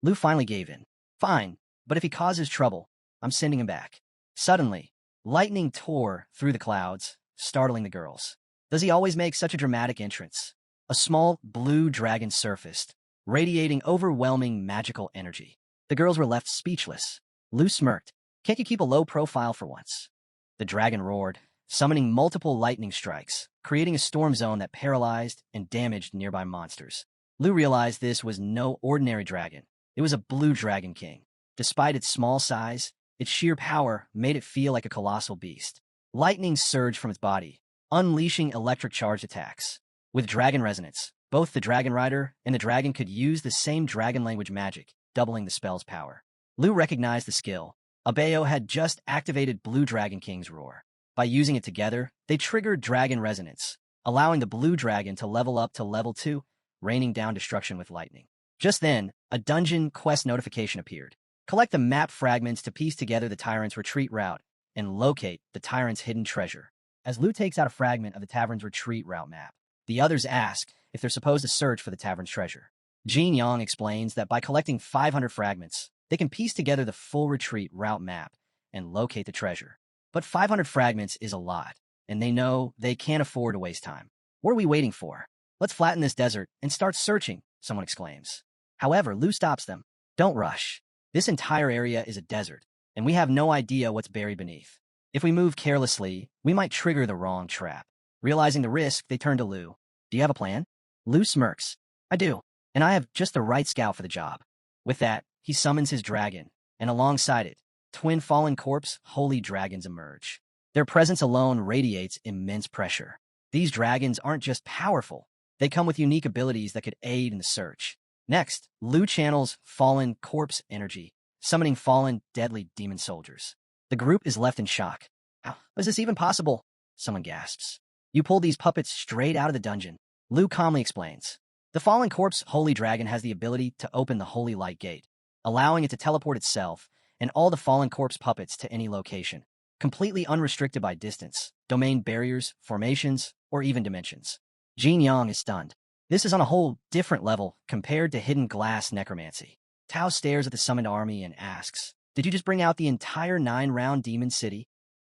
Lu finally gave in. Fine, but if he causes trouble, I'm sending him back. Suddenly, lightning tore through the clouds, startling the girls. Does he always make such a dramatic entrance? A small blue dragon surfaced, radiating overwhelming magical energy. The girls were left speechless. Lu smirked. Can't you keep a low profile for once? The dragon roared, summoning multiple lightning strikes, creating a storm zone that paralyzed and damaged nearby monsters. Lu realized this was no ordinary dragon. It was a blue dragon king. Despite its small size, its sheer power made it feel like a colossal beast. Lightning surged from its body, unleashing electric charged attacks. With dragon resonance, both the dragon rider and the dragon could use the same dragon language magic, doubling the spell's power. Lu recognized the skill. Abayo had just activated Blue Dragon King's roar. By using it together, they triggered dragon resonance, allowing the blue dragon to level up to level 2, raining down destruction with lightning. Just then, a dungeon quest notification appeared. Collect the map fragments to piece together the tyrant's retreat route and locate the tyrant's hidden treasure. As Lu takes out a fragment of the tavern's retreat route map, the others ask if they're supposed to search for the tavern's treasure. Jin Yang explains that by collecting 500 fragments, they can piece together the full retreat route map and locate the treasure. But 500 fragments is a lot, and they know they can't afford to waste time. What are we waiting for? Let's flatten this desert and start searching, someone exclaims. However, Lu stops them. Don't rush. This entire area is a desert, and we have no idea what's buried beneath. If we move carelessly, we might trigger the wrong trap. Realizing the risk, they turn to Lu. Do you have a plan? Lu smirks. I do, and I have just the right scout for the job. With that, he summons his dragon, and alongside it, twin fallen corpse holy dragons emerge. Their presence alone radiates immense pressure. These dragons aren't just powerful. They come with unique abilities that could aid in the search. Next, Lu channels fallen corpse energy, summoning fallen deadly demon soldiers. The group is left in shock. How is this even possible? Someone gasps. You pulled these puppets straight out of the dungeon. Lu calmly explains. The fallen corpse holy dragon has the ability to open the holy light gate, allowing it to teleport itself and all the fallen corpse puppets to any location, completely unrestricted by distance, domain barriers, formations, or even dimensions. Jin Yang is stunned. This is on a whole different level compared to hidden glass necromancy. Tao stares at the summoned army and asks, Did you just bring out the entire 9-round demon city?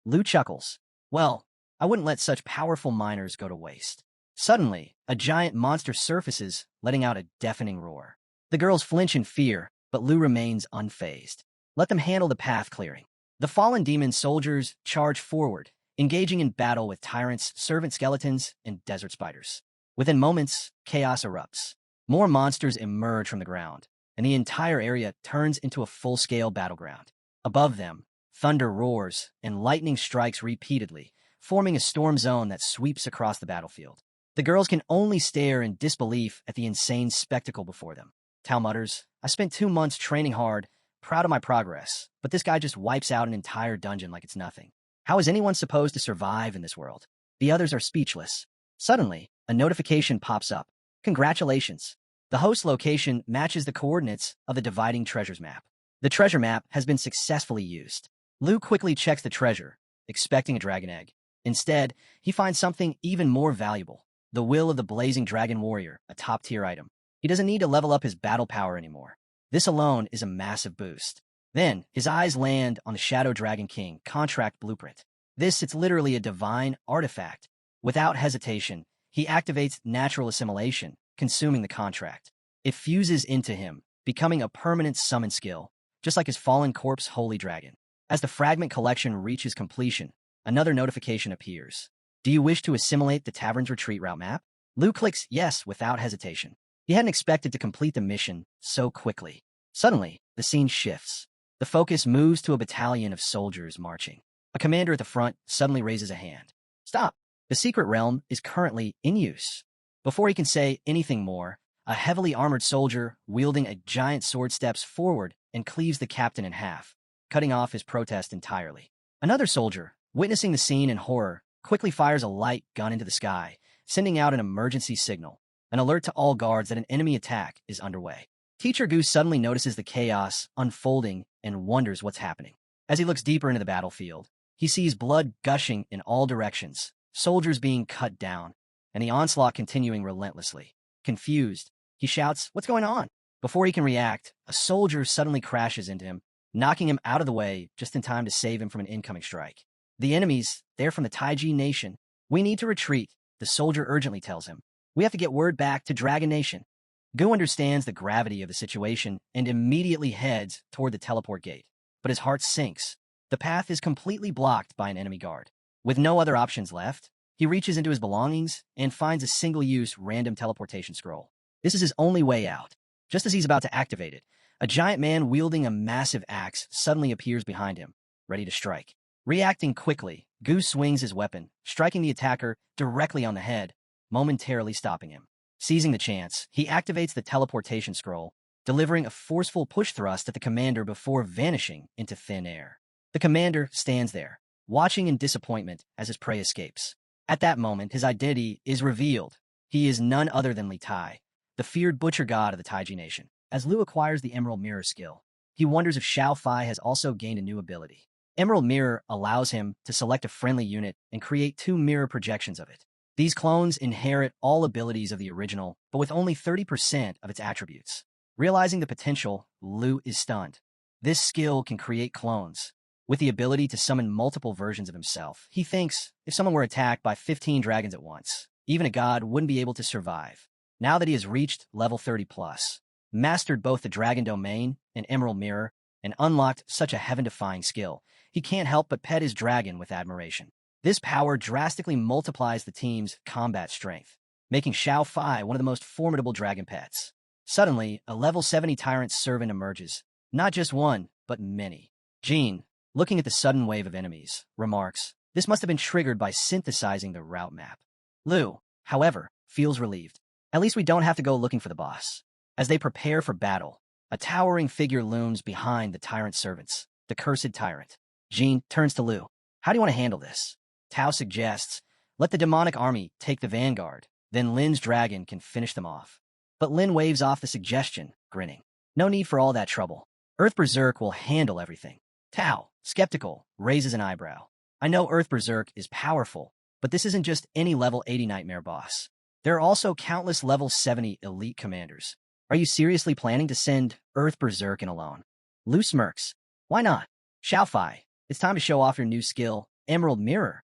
Lu chuckles. Well, I wouldn't let such powerful miners go to waste. Suddenly, a giant monster surfaces, letting out a deafening roar. The girls flinch in fear, but Lu remains unfazed. Let them handle the path clearing. The fallen demon soldiers charge forward, engaging in battle with tyrants, servant skeletons, and desert spiders. Within moments, chaos erupts. More monsters emerge from the ground, and the entire area turns into a full-scale battleground. Above them, thunder roars and lightning strikes repeatedly, forming a storm zone that sweeps across the battlefield. The girls can only stare in disbelief at the insane spectacle before them. Tao mutters, I spent 2 months training hard, proud of my progress, but this guy just wipes out an entire dungeon like it's nothing. How is anyone supposed to survive in this world? The others are speechless. Suddenly, a notification pops up. Congratulations. The host location matches the coordinates of the dividing treasures map. The treasure map has been successfully used. Lu quickly checks the treasure, expecting a dragon egg. Instead, he finds something even more valuable, the will of the blazing dragon warrior, a top-tier item. He doesn't need to level up his battle power anymore. This alone is a massive boost. Then, his eyes land on the Shadow Dragon King contract blueprint. It's literally a divine artifact. Without hesitation, he activates natural assimilation, consuming the contract. It fuses into him, becoming a permanent summon skill, just like his fallen corpse Holy Dragon. As the fragment collection reaches completion, another notification appears. Do you wish to assimilate the tavern's retreat route map? Liu clicks yes without hesitation. He hadn't expected to complete the mission so quickly. Suddenly, the scene shifts. The focus moves to a battalion of soldiers marching. A commander at the front suddenly raises a hand. Stop! The secret realm is currently in use. Before he can say anything more, a heavily armored soldier wielding a giant sword steps forward and cleaves the captain in half, cutting off his protest entirely. Another soldier, witnessing the scene in horror, quickly fires a light gun into the sky, sending out an emergency signal, an alert to all guards that an enemy attack is underway. Teacher Goose suddenly notices the chaos unfolding and wonders what's happening. As he looks deeper into the battlefield, he sees blood gushing in all directions, soldiers being cut down, and the onslaught continuing relentlessly. Confused, he shouts, "What's going on?" Before he can react, a soldier suddenly crashes into him, knocking him out of the way just in time to save him from an incoming strike. The enemies, they're from the Taiji Nation. "We need to retreat," the soldier urgently tells him. "We have to get word back to Dragon Nation." Gu understands the gravity of the situation and immediately heads toward the teleport gate. But his heart sinks. The path is completely blocked by an enemy guard. With no other options left, he reaches into his belongings and finds a single-use random teleportation scroll. This is his only way out. Just as he's about to activate it, a giant man wielding a massive axe suddenly appears behind him, ready to strike. Reacting quickly, Gu swings his weapon, striking the attacker directly on the head, momentarily stopping him. Seizing the chance, he activates the teleportation scroll, delivering a forceful push thrust at the commander before vanishing into thin air. The commander stands there, watching in disappointment as his prey escapes. At that moment, his identity is revealed. He is none other than Li Tai, the feared butcher god of the Taiji Nation. As Liu acquires the Emerald Mirror skill, he wonders if Xiao Fai has also gained a new ability. Emerald Mirror allows him to select a friendly unit and create 2 mirror projections of it. These clones inherit all abilities of the original, but with only 30% of its attributes. Realizing the potential, Liu is stunned. This skill can create clones. With the ability to summon multiple versions of himself, he thinks if someone were attacked by 15 dragons at once, even a god wouldn't be able to survive. Now that he has reached level 30+, mastered both the Dragon Domain and Emerald Mirror, and unlocked such a heaven-defying skill, he can't help but pet his dragon with admiration. This power drastically multiplies the team's combat strength, making Xiao Fai one of the most formidable dragon pets. Suddenly, a level 70 tyrant servant emerges. Not just one, but many. Jean, looking at the sudden wave of enemies, remarks, "This must have been triggered by synthesizing the route map." Liu, however, feels relieved. At least we don't have to go looking for the boss. As they prepare for battle, a towering figure looms behind the tyrant servants, the cursed tyrant. Jean turns to Liu. "How do you want to handle this?" Tao suggests, "Let the demonic army take the vanguard, then Lin's dragon can finish them off." But Lin waves off the suggestion, grinning. "No need for all that trouble. Earth Berserk will handle everything." Tao, skeptical, raises an eyebrow. "I know Earth Berserk is powerful, but this isn't just any level 80 nightmare boss. There are also countless level 70 elite commanders. Are you seriously planning to send Earth Berserk in alone?" Liu smirks. "Why not? Xiao Fai, it's time to show off your new skill, Emerald Mirror."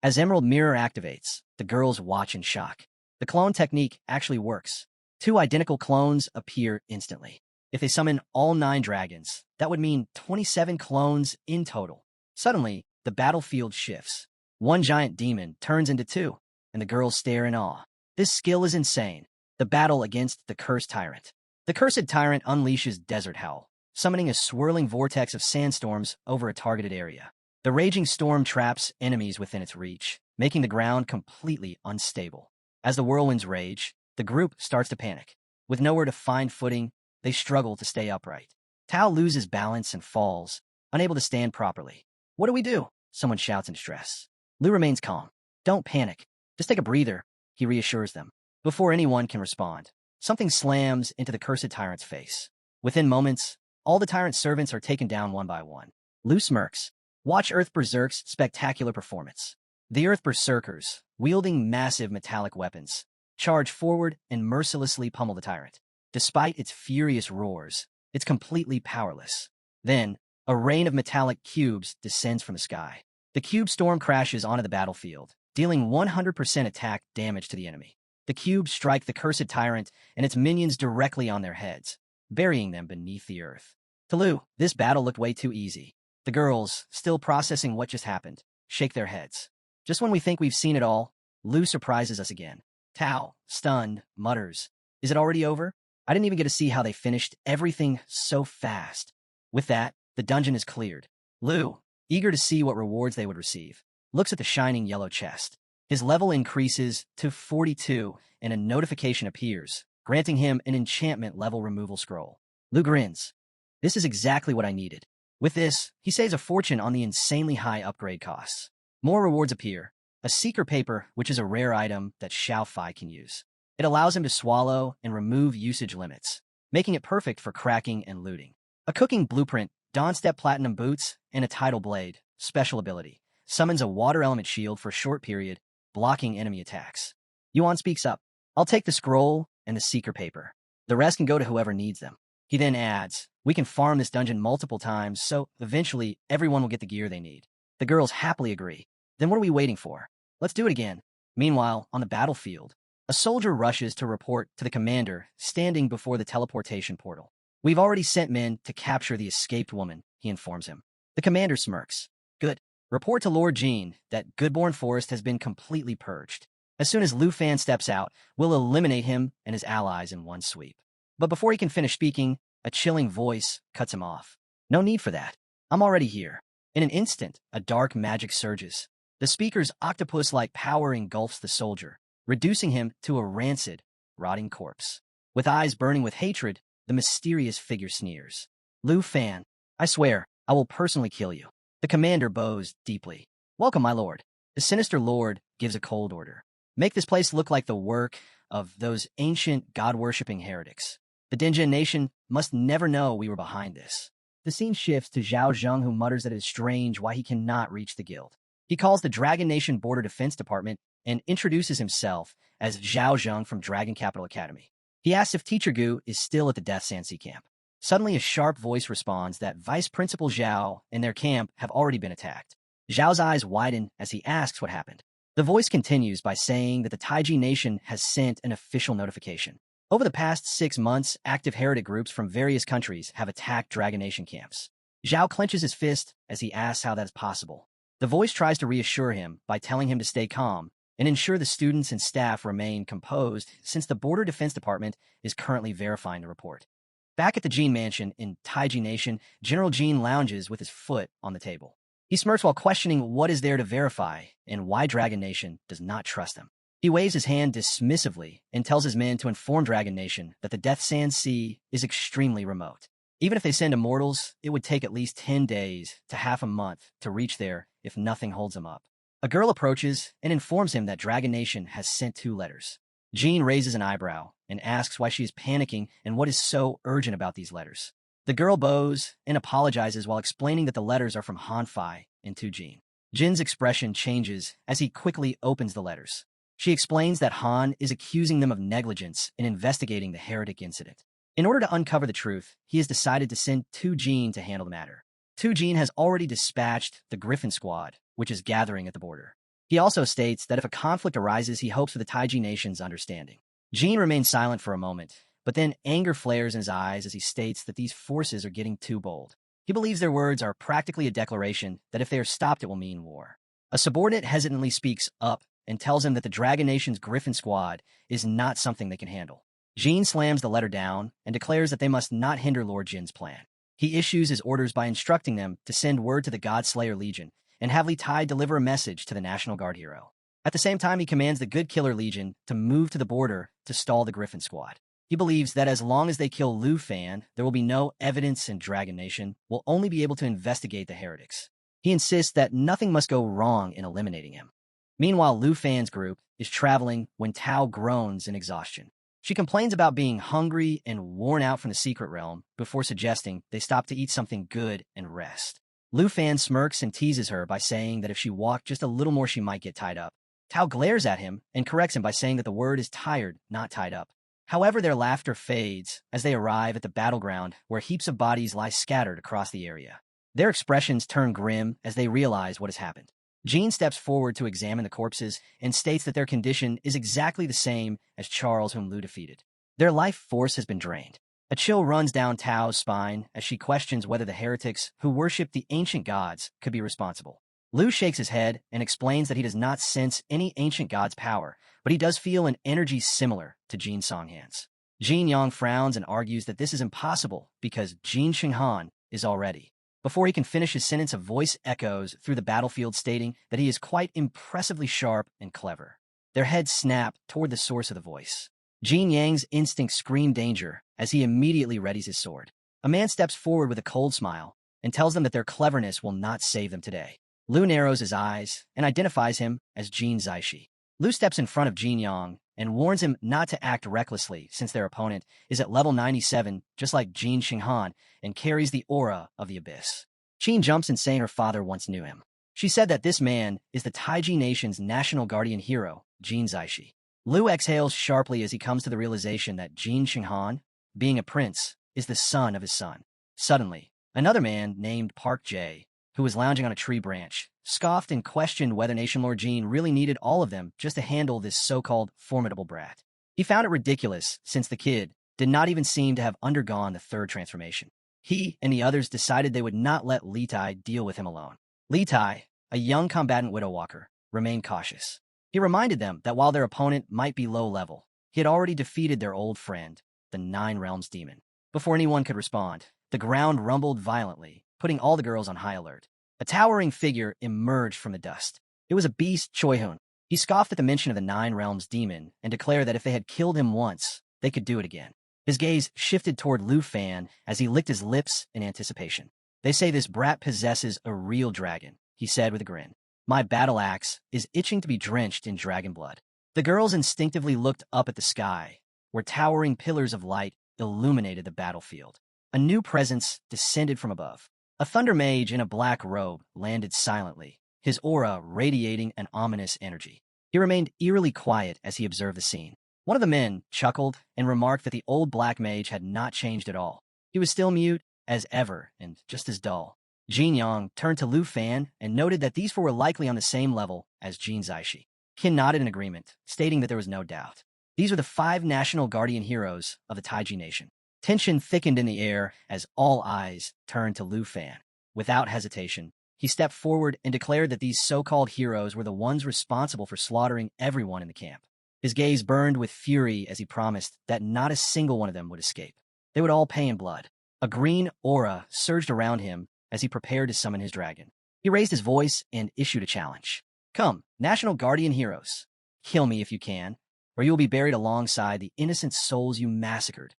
As Emerald Mirror activates, the girls watch in shock. The clone technique actually works. 2 identical clones appear instantly. If they summon all 9 dragons, that would mean 27 clones in total. Suddenly, the battlefield shifts. 1 giant demon turns into 2, and the girls stare in awe. This skill is insane. The battle against the Cursed Tyrant. The Cursed Tyrant unleashes Desert Howl, summoning a swirling vortex of sandstorms over a targeted area. The raging storm traps enemies within its reach, making the ground completely unstable. As the whirlwinds rage, the group starts to panic. With nowhere to find footing, they struggle to stay upright. Tao loses balance and falls, unable to stand properly. "What do we do?" someone shouts in distress. Liu remains calm. "Don't panic. Just take a breather," he reassures them. Before anyone can respond, something slams into the Cursed Tyrant's face. Within moments, all the tyrant's servants are taken down one by one. Liu smirks. "Watch Earth Berserk's spectacular performance." The Earth Berserkers, wielding massive metallic weapons, charge forward and mercilessly pummel the tyrant. Despite its furious roars, it's completely powerless. Then, a rain of metallic cubes descends from the sky. The cube storm crashes onto the battlefield, dealing 100% attack damage to the enemy. The cubes strike the cursed tyrant and its minions directly on their heads, burying them beneath the earth. To Lu, this battle looked way too easy. The girls, still processing what just happened, shake their heads. Just when we think we've seen it all, Lu surprises us again. Tao, stunned, mutters, "Is it already over?" I didn't even get to see how they finished everything so fast. With that, the dungeon is cleared. Lu, eager to see what rewards they would receive, looks at the shining yellow chest. His level increases to 42, and a notification appears, granting him an enchantment level removal scroll. Lu grins. This is exactly what I needed. With this, he saves a fortune on the insanely high upgrade costs. More rewards appear. A seeker paper, which is a rare item that Xiao Fai can use. It allows him to swallow and remove usage limits, making it perfect for cracking and looting. A cooking blueprint, Dawnstep Platinum Boots, and a Tidal Blade, special ability, summons a water element shield for a short period, blocking enemy attacks. Yuan speaks up. I'll take the scroll and the seeker paper. The rest can go to whoever needs them. He then adds, we can farm this dungeon multiple times, so eventually everyone will get the gear they need. The girls happily agree. Then what are we waiting for? Let's do it again. Meanwhile, on the battlefield, a soldier rushes to report to the commander standing before the teleportation portal. We've already sent men to capture the escaped woman, he informs him. The commander smirks. Good. Report to Lord Jean that Goodborn Forest has been completely purged. As soon as Lu Fan steps out, we'll eliminate him and his allies in one sweep. But before he can finish speaking, a chilling voice cuts him off. No need for that. I'm already here. In an instant, a dark magic surges. The speaker's octopus-like power engulfs the soldier, reducing him to a rancid, rotting corpse. With eyes burning with hatred, the mysterious figure sneers. Lu Fan, I swear, I will personally kill you. The commander bows deeply. Welcome, my lord. The sinister lord gives a cold order. Make this place look like the work of those ancient god-worshipping heretics. The Dinjin nation must never know we were behind this. The scene shifts to Zhao Zheng, who mutters that it is strange why he cannot reach the guild. He calls the Dragon Nation Border Defense Department and introduces himself as Zhao Zheng from Dragon Capital Academy. He asks if Teacher Gu is still at the Death Sansi camp. Suddenly, a sharp voice responds that Vice Principal Zhao and their camp have already been attacked. Zhao's eyes widen as he asks what happened. The voice continues by saying that the Taiji Nation has sent an official notification. Over the past 6 months, active heretic groups from various countries have attacked Dragon Nation camps. Zhao clenches his fist as he asks how that is possible. The voice tries to reassure him by telling him to stay calm and ensure the students and staff remain composed since the Border Defense Department is currently verifying the report. Back at the Jean Mansion in Taiji Nation, General Jean lounges with his foot on the table. He smirks while questioning what is there to verify and why Dragon Nation does not trust him. He waves his hand dismissively and tells his men to inform Dragon Nation that the Death Sand Sea is extremely remote. Even if they send immortals, it would take at least 10 days to half a month to reach there if nothing holds them up. A girl approaches and informs him that Dragon Nation has sent 2 letters. Jean raises an eyebrow and asks why she is panicking and what is so urgent about these letters. The girl bows and apologizes while explaining that the letters are from Han Fai and to Jean. Jin's expression changes as he quickly opens the letters. She explains that Han is accusing them of negligence in investigating the heretic incident. In order to uncover the truth, he has decided to send Tu Jin to handle the matter. Tu Jin has already dispatched the Griffin Squad, which is gathering at the border. He also states that if a conflict arises, he hopes for the Taiji Nation's understanding. Jin remains silent for a moment, but then anger flares in his eyes as he states that these forces are getting too bold. He believes their words are practically a declaration that if they are stopped, it will mean war. A subordinate hesitantly speaks up and tells him that the Dragon Nation's Griffin Squad is not something they can handle. Jean slams the letter down and declares that they must not hinder Lord Jin's plan. He issues his orders by instructing them to send word to the Godslayer Legion and have Li Tai deliver a message to the National Guard hero. At the same time, he commands the Good Killer Legion to move to the border to stall the Griffin Squad. He believes that as long as they kill Lu Fan, there will be no evidence and Dragon Nation will only be able to investigate the heretics. He insists that nothing must go wrong in eliminating him. Meanwhile, Lu Fan's group is traveling when Tao groans in exhaustion. She complains about being hungry and worn out from the secret realm before suggesting they stop to eat something good and rest. Lu Fan smirks and teases her by saying that if she walked just a little more she might get tied up. Tao glares at him and corrects him by saying that the word is tired, not tied up. However, their laughter fades as they arrive at the battleground where heaps of bodies lie scattered across the area. Their expressions turn grim as they realize what has happened. Jean steps forward to examine the corpses and states that their condition is exactly the same as Charles, whom Lu defeated. Their life force has been drained. A chill runs down Tao's spine as she questions whether the heretics who worshipped the ancient gods could be responsible. Lu shakes his head and explains that he does not sense any ancient god's power, but he does feel an energy similar to Jin Songhan's. Jin Yang frowns and argues that this is impossible because Jin Xinghan is already. Before he can finish his sentence, a voice echoes through the battlefield stating that he is quite impressively sharp and clever. Their heads snap toward the source of the voice. Jin Yang's instincts scream danger as he immediately readies his sword. A man steps forward with a cold smile and tells them that their cleverness will not save them today. Lu narrows his eyes and identifies him as Jin Zaishi. Lu steps in front of Jin Yang and warns him not to act recklessly since their opponent is at level 97, just like Jin Xinghan, and carries the aura of the abyss. Jin jumps in saying her father once knew him. She said that this man is the Taiji nation's national guardian hero, Jin Zaishi. Lu exhales sharply as he comes to the realization that Jin Xinghan, being a prince, is the son of his son. Suddenly, another man named Park Jae, who was lounging on a tree branch, scoffed and questioned whether Nation Lord Jin really needed all of them just to handle this so-called formidable brat. He found it ridiculous since the kid did not even seem to have undergone the third transformation. He and the others decided they would not let Li Tai deal with him alone. Li Tai, a young combatant widow walker, remained cautious. He reminded them that while their opponent might be low level, he had already defeated their old friend, the Nine Realms Demon. Before anyone could respond, the ground rumbled violently, putting all the girls on high alert. A towering figure emerged from the dust. It was a beast, Choi-hun. He scoffed at the mention of the Nine Realms Demon and declared that if they had killed him once, they could do it again. His gaze shifted toward Lu Fan as he licked his lips in anticipation. They say this brat possesses a real dragon, he said with a grin. My battle axe is itching to be drenched in dragon blood. The girls instinctively looked up at the sky, where towering pillars of light illuminated the battlefield. A new presence descended from above. A thunder mage in a black robe landed silently, his aura radiating an ominous energy. He remained eerily quiet as he observed the scene. One of the men chuckled and remarked that the old black mage had not changed at all. He was still mute as ever and just as dull. Jin Yang turned to Lu Fan and noted that these four were likely on the same level as Jin Zaishi. Qin nodded in agreement, stating that there was no doubt. These were the 5 national guardian heroes of the Taiji nation. Tension thickened in the air as all eyes turned to Lu Fan. Without hesitation, he stepped forward and declared that these so-called heroes were the ones responsible for slaughtering everyone in the camp. His gaze burned with fury as he promised that not a single one of them would escape. They would all pay in blood. A green aura surged around him as he prepared to summon his dragon. He raised his voice and issued a challenge. Come, National Guardian Heroes. Kill me if you can, or you will be buried alongside the innocent souls you massacred.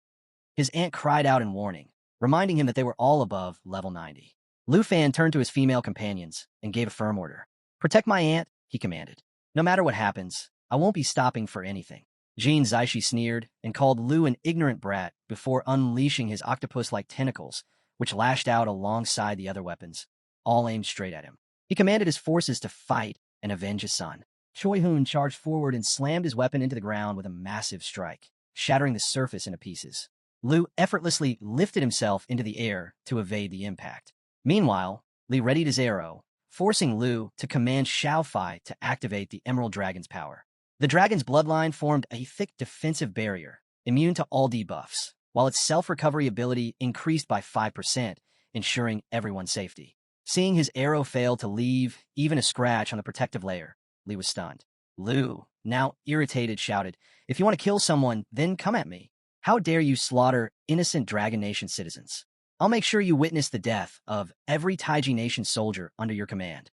His aunt cried out in warning, reminding him that they were all above level 90. Lu Fan turned to his female companions and gave a firm order. Protect my aunt, he commanded. No matter what happens, I won't be stopping for anything. Jin Zaishi sneered and called Lu an ignorant brat before unleashing his octopus-like tentacles, which lashed out alongside the other weapons, all aimed straight at him. He commanded his forces to fight and avenge his son. Choi-hun charged forward and slammed his weapon into the ground with a massive strike, shattering the surface into pieces. Lu effortlessly lifted himself into the air to evade the impact. Meanwhile, Li readied his arrow, forcing Lu to command Xiaofai to activate the Emerald Dragon's power. The dragon's bloodline formed a thick defensive barrier, immune to all debuffs, while its self-recovery ability increased by 5%, ensuring everyone's safety. Seeing his arrow fail to leave even a scratch on the protective layer, Li was stunned. Lu, now irritated, shouted, "If you want to kill someone, then come at me. How dare you slaughter innocent Dragon Nation citizens? I'll make sure you witness the death of every Taiji Nation soldier under your command."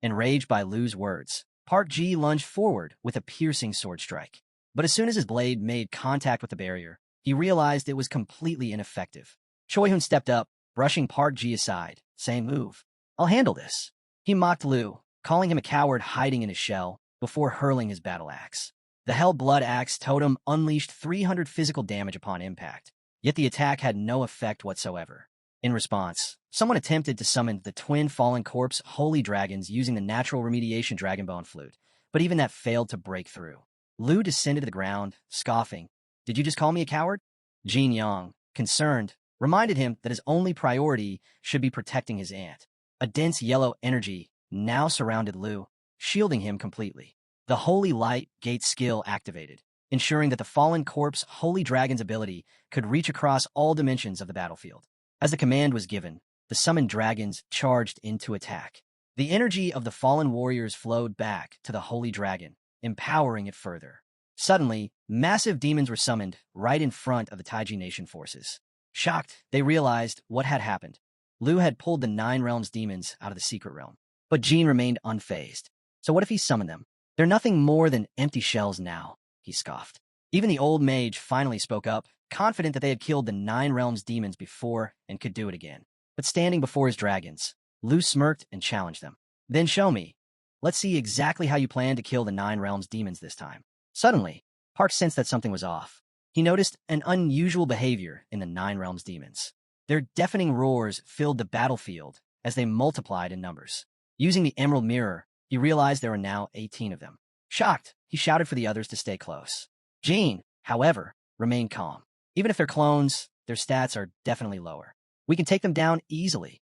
Enraged by Lu's words, Park Ji lunged forward with a piercing sword strike. But as soon as his blade made contact with the barrier, he realized it was completely ineffective. Choi-hun stepped up, brushing Park Ji aside, saying, "Move. I'll handle this." He mocked Lu, calling him a coward hiding in his shell, before hurling his battle axe. The Hell Blood Axe totem unleashed 300 physical damage upon impact, yet the attack had no effect whatsoever. In response, someone attempted to summon the twin fallen corpse holy dragons using the natural remediation dragon bone flute, but even that failed to break through. Lu descended to the ground, scoffing. Did you just call me a coward? Jin Yang, concerned, reminded him that his only priority should be protecting his aunt. A dense yellow energy now surrounded Lu, shielding him completely. The Holy Light Gate skill activated, ensuring that the fallen corpse Holy Dragon's ability could reach across all dimensions of the battlefield. As the command was given, the summoned dragons charged into attack. The energy of the fallen warriors flowed back to the Holy Dragon, empowering it further. Suddenly, massive demons were summoned right in front of the Taiji Nation forces. Shocked, they realized what had happened. Lu had pulled the Nine Realms demons out of the secret realm, but Jin remained unfazed. So what if he summoned them? They're nothing more than empty shells now, he scoffed. Even the old mage finally spoke up, confident that they had killed the Nine Realms demons before and could do it again. But standing before his dragons, Lu smirked and challenged them. Then show me. Let's see exactly how you plan to kill the Nine Realms demons this time. Suddenly, Park sensed that something was off. He noticed an unusual behavior in the Nine Realms demons. Their deafening roars filled the battlefield as they multiplied in numbers. Using the Emerald Mirror, he realized there were now 18 of them. Shocked, he shouted for the others to stay close. Jin, however, remained calm. Even if they're clones, their stats are definitely lower. We can take them down easily.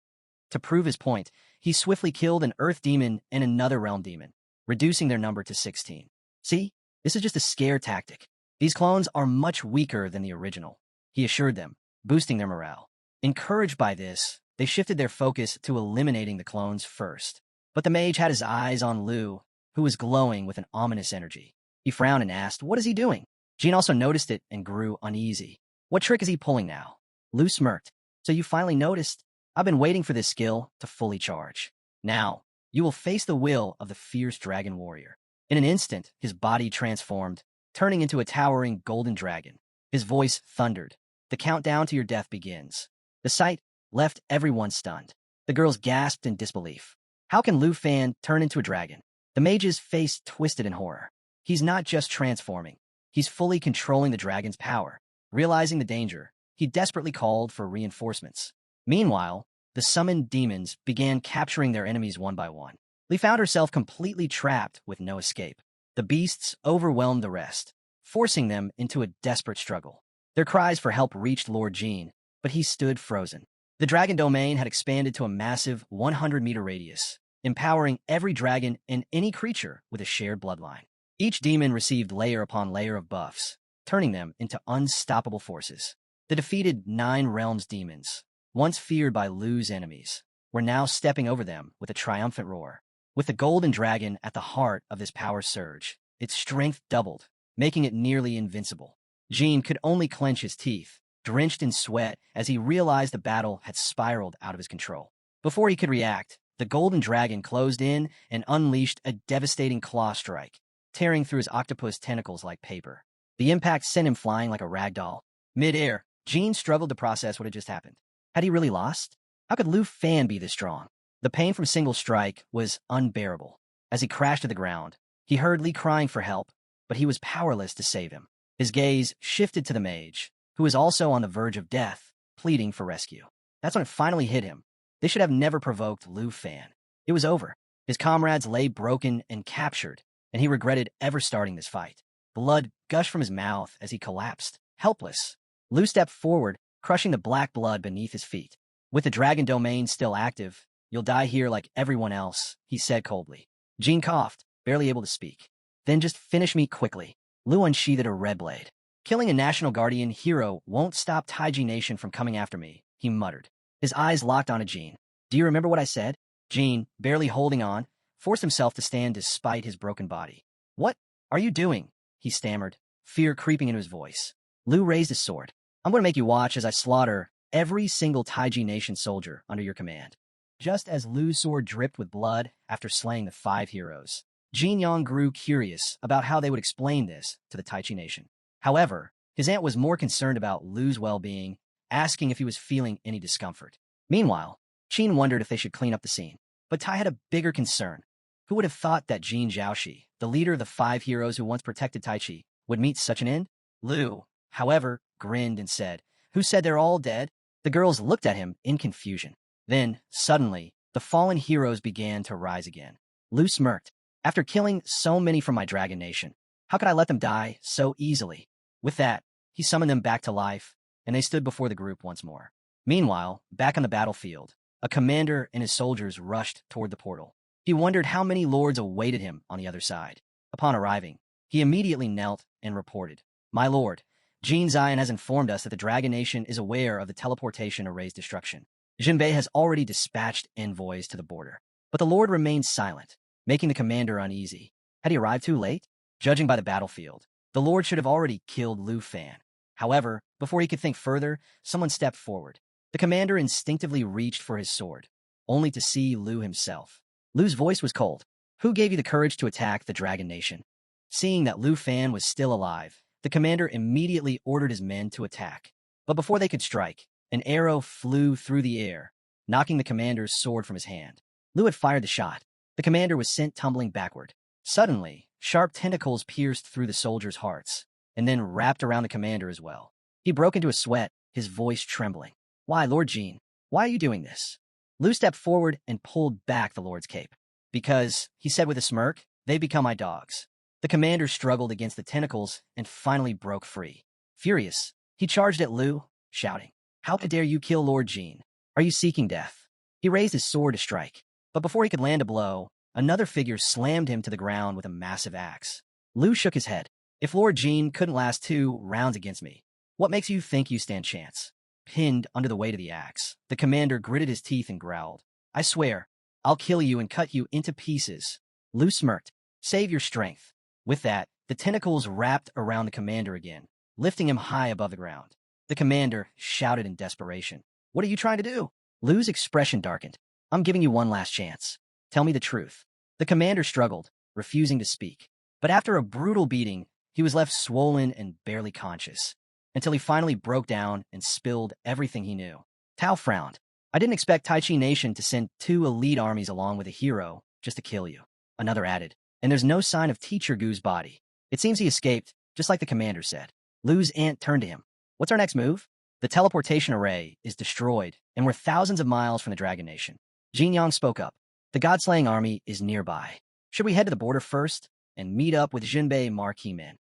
To prove his point, he swiftly killed an Earth demon and another Realm demon, reducing their number to 16. See, this is just a scare tactic. These clones are much weaker than the original, he assured them, boosting their morale. Encouraged by this, they shifted their focus to eliminating the clones first. But the mage had his eyes on Lu, who was glowing with an ominous energy. He frowned and asked, what is he doing? Jin also noticed it and grew uneasy. What trick is he pulling now? Lu smirked. So you finally noticed? I've been waiting for this skill to fully charge. Now, you will face the will of the fierce dragon warrior. In an instant, his body transformed, turning into a towering golden dragon. His voice thundered. The countdown to your death begins. The sight left everyone stunned. The girls gasped in disbelief. How can Lu Fan turn into a dragon? The mage's face twisted in horror. He's not just transforming. He's fully controlling the dragon's power. Realizing the danger, he desperately called for reinforcements. Meanwhile, the summoned demons began capturing their enemies one by one. Li found herself completely trapped with no escape. The beasts overwhelmed the rest, forcing them into a desperate struggle. Their cries for help reached Lord Jin, but he stood frozen. The dragon domain had expanded to a massive 100-meter radius, empowering every dragon and any creature with a shared bloodline. Each demon received layer upon layer of buffs, turning them into unstoppable forces. The defeated Nine Realms demons, once feared by Lu's enemies, were now stepping over them with a triumphant roar. With the golden dragon at the heart of this power surge, its strength doubled, making it nearly invincible. Jin could only clench his teeth, drenched in sweat as he realized the battle had spiraled out of his control. Before he could react, the golden dragon closed in and unleashed a devastating claw strike, tearing through his octopus tentacles like paper. The impact sent him flying like a rag doll. Mid-air, Jin struggled to process what had just happened. Had he really lost? How could Lu Fan be this strong? The pain from single strike was unbearable. As he crashed to the ground, he heard Li crying for help, but he was powerless to save him. His gaze shifted to the mage, who was also on the verge of death, pleading for rescue. That's when it finally hit him. They should have never provoked Lu Fan. It was over. His comrades lay broken and captured, and he regretted ever starting this fight. Blood gushed from his mouth as he collapsed, helpless. Lu stepped forward, crushing the black blood beneath his feet. With the dragon domain still active, you'll die here like everyone else, he said coldly. Jin coughed, barely able to speak. Then just finish me quickly. Lu unsheathed a red blade. Killing a National Guardian hero won't stop Taiji Nation from coming after me, he muttered. His eyes locked onto Jin. Do you remember what I said? Jin, barely holding on, forced himself to stand despite his broken body. What are you doing? He stammered, fear creeping into his voice. Lu raised his sword. I'm going to make you watch as I slaughter every single Taiji Nation soldier under your command. Just as Lu's sword dripped with blood after slaying the 5 heroes, Jin Yang grew curious about how they would explain this to the Taiji Nation. However, his aunt was more concerned about Lu's well-being, asking if he was feeling any discomfort. Meanwhile, Qin wondered if they should clean up the scene. But Tai had a bigger concern. Who would have thought that Jin Zhaoxi, the leader of the 5 heroes who once protected Taichi, would meet such an end? Lu, however, grinned and said, Who said they're all dead? The girls looked at him in confusion. Then, suddenly, the fallen heroes began to rise again. Lu smirked. After killing so many from my dragon nation, how could I let them die so easily? With that, he summoned them back to life, and they stood before the group once more. Meanwhile, back on the battlefield, a commander and his soldiers rushed toward the portal. He wondered how many lords awaited him on the other side. Upon arriving, he immediately knelt and reported, "My lord, Jean Zion has informed us that the Dragon Nation is aware of the teleportation array's destruction. Jinbei has already dispatched envoys to the border." But the lord remained silent, making the commander uneasy. Had he arrived too late? Judging by the battlefield, the lord should have already killed Lu Fan. However, before he could think further, someone stepped forward. The commander instinctively reached for his sword, only to see Lu himself. Lu's voice was cold. "Who gave you the courage to attack the Dragon Nation?" Seeing that Lu Fan was still alive, the commander immediately ordered his men to attack. But before they could strike, an arrow flew through the air, knocking the commander's sword from his hand. Lu had fired the shot. The commander was sent tumbling backward. Suddenly, sharp tentacles pierced through the soldiers' hearts, and then wrapped around the commander as well. He broke into a sweat, his voice trembling. "Why, Lord Jean? Why are you doing this?" Lu stepped forward and pulled back the lord's cape. "Because," he said with a smirk, "they've become my dogs." The commander struggled against the tentacles and finally broke free. Furious, he charged at Lu, shouting, "How dare you kill Lord Jean? Are you seeking death?" He raised his sword to strike, but before he could land a blow, another figure slammed him to the ground with a massive axe. Lu shook his head. "If Lord Jean couldn't last 2 rounds against me, what makes you think you stand chance?" Pinned under the weight of the axe, the commander gritted his teeth and growled, "I swear, I'll kill you and cut you into pieces." Lu smirked. "Save your strength." With that, the tentacles wrapped around the commander again, lifting him high above the ground. The commander shouted in desperation, "What are you trying to do?" Lu's expression darkened. "I'm giving you one last chance. Tell me the truth." The commander struggled, refusing to speak. But after a brutal beating, he was left swollen and barely conscious, until he finally broke down and spilled everything he knew. Tao frowned. "I didn't expect Taichi Nation to send 2 elite armies along with a hero just to kill you." Another added, "And there's no sign of Teacher Gu's body. It seems he escaped, just like the commander said." Lu's aunt turned to him. "What's our next move?" "The teleportation array is destroyed, and we're thousands of miles from the Dragon Nation." Jin Yang spoke up. "The God-slaying army is nearby. Should we head to the border first and meet up with Jinbei marquee men?"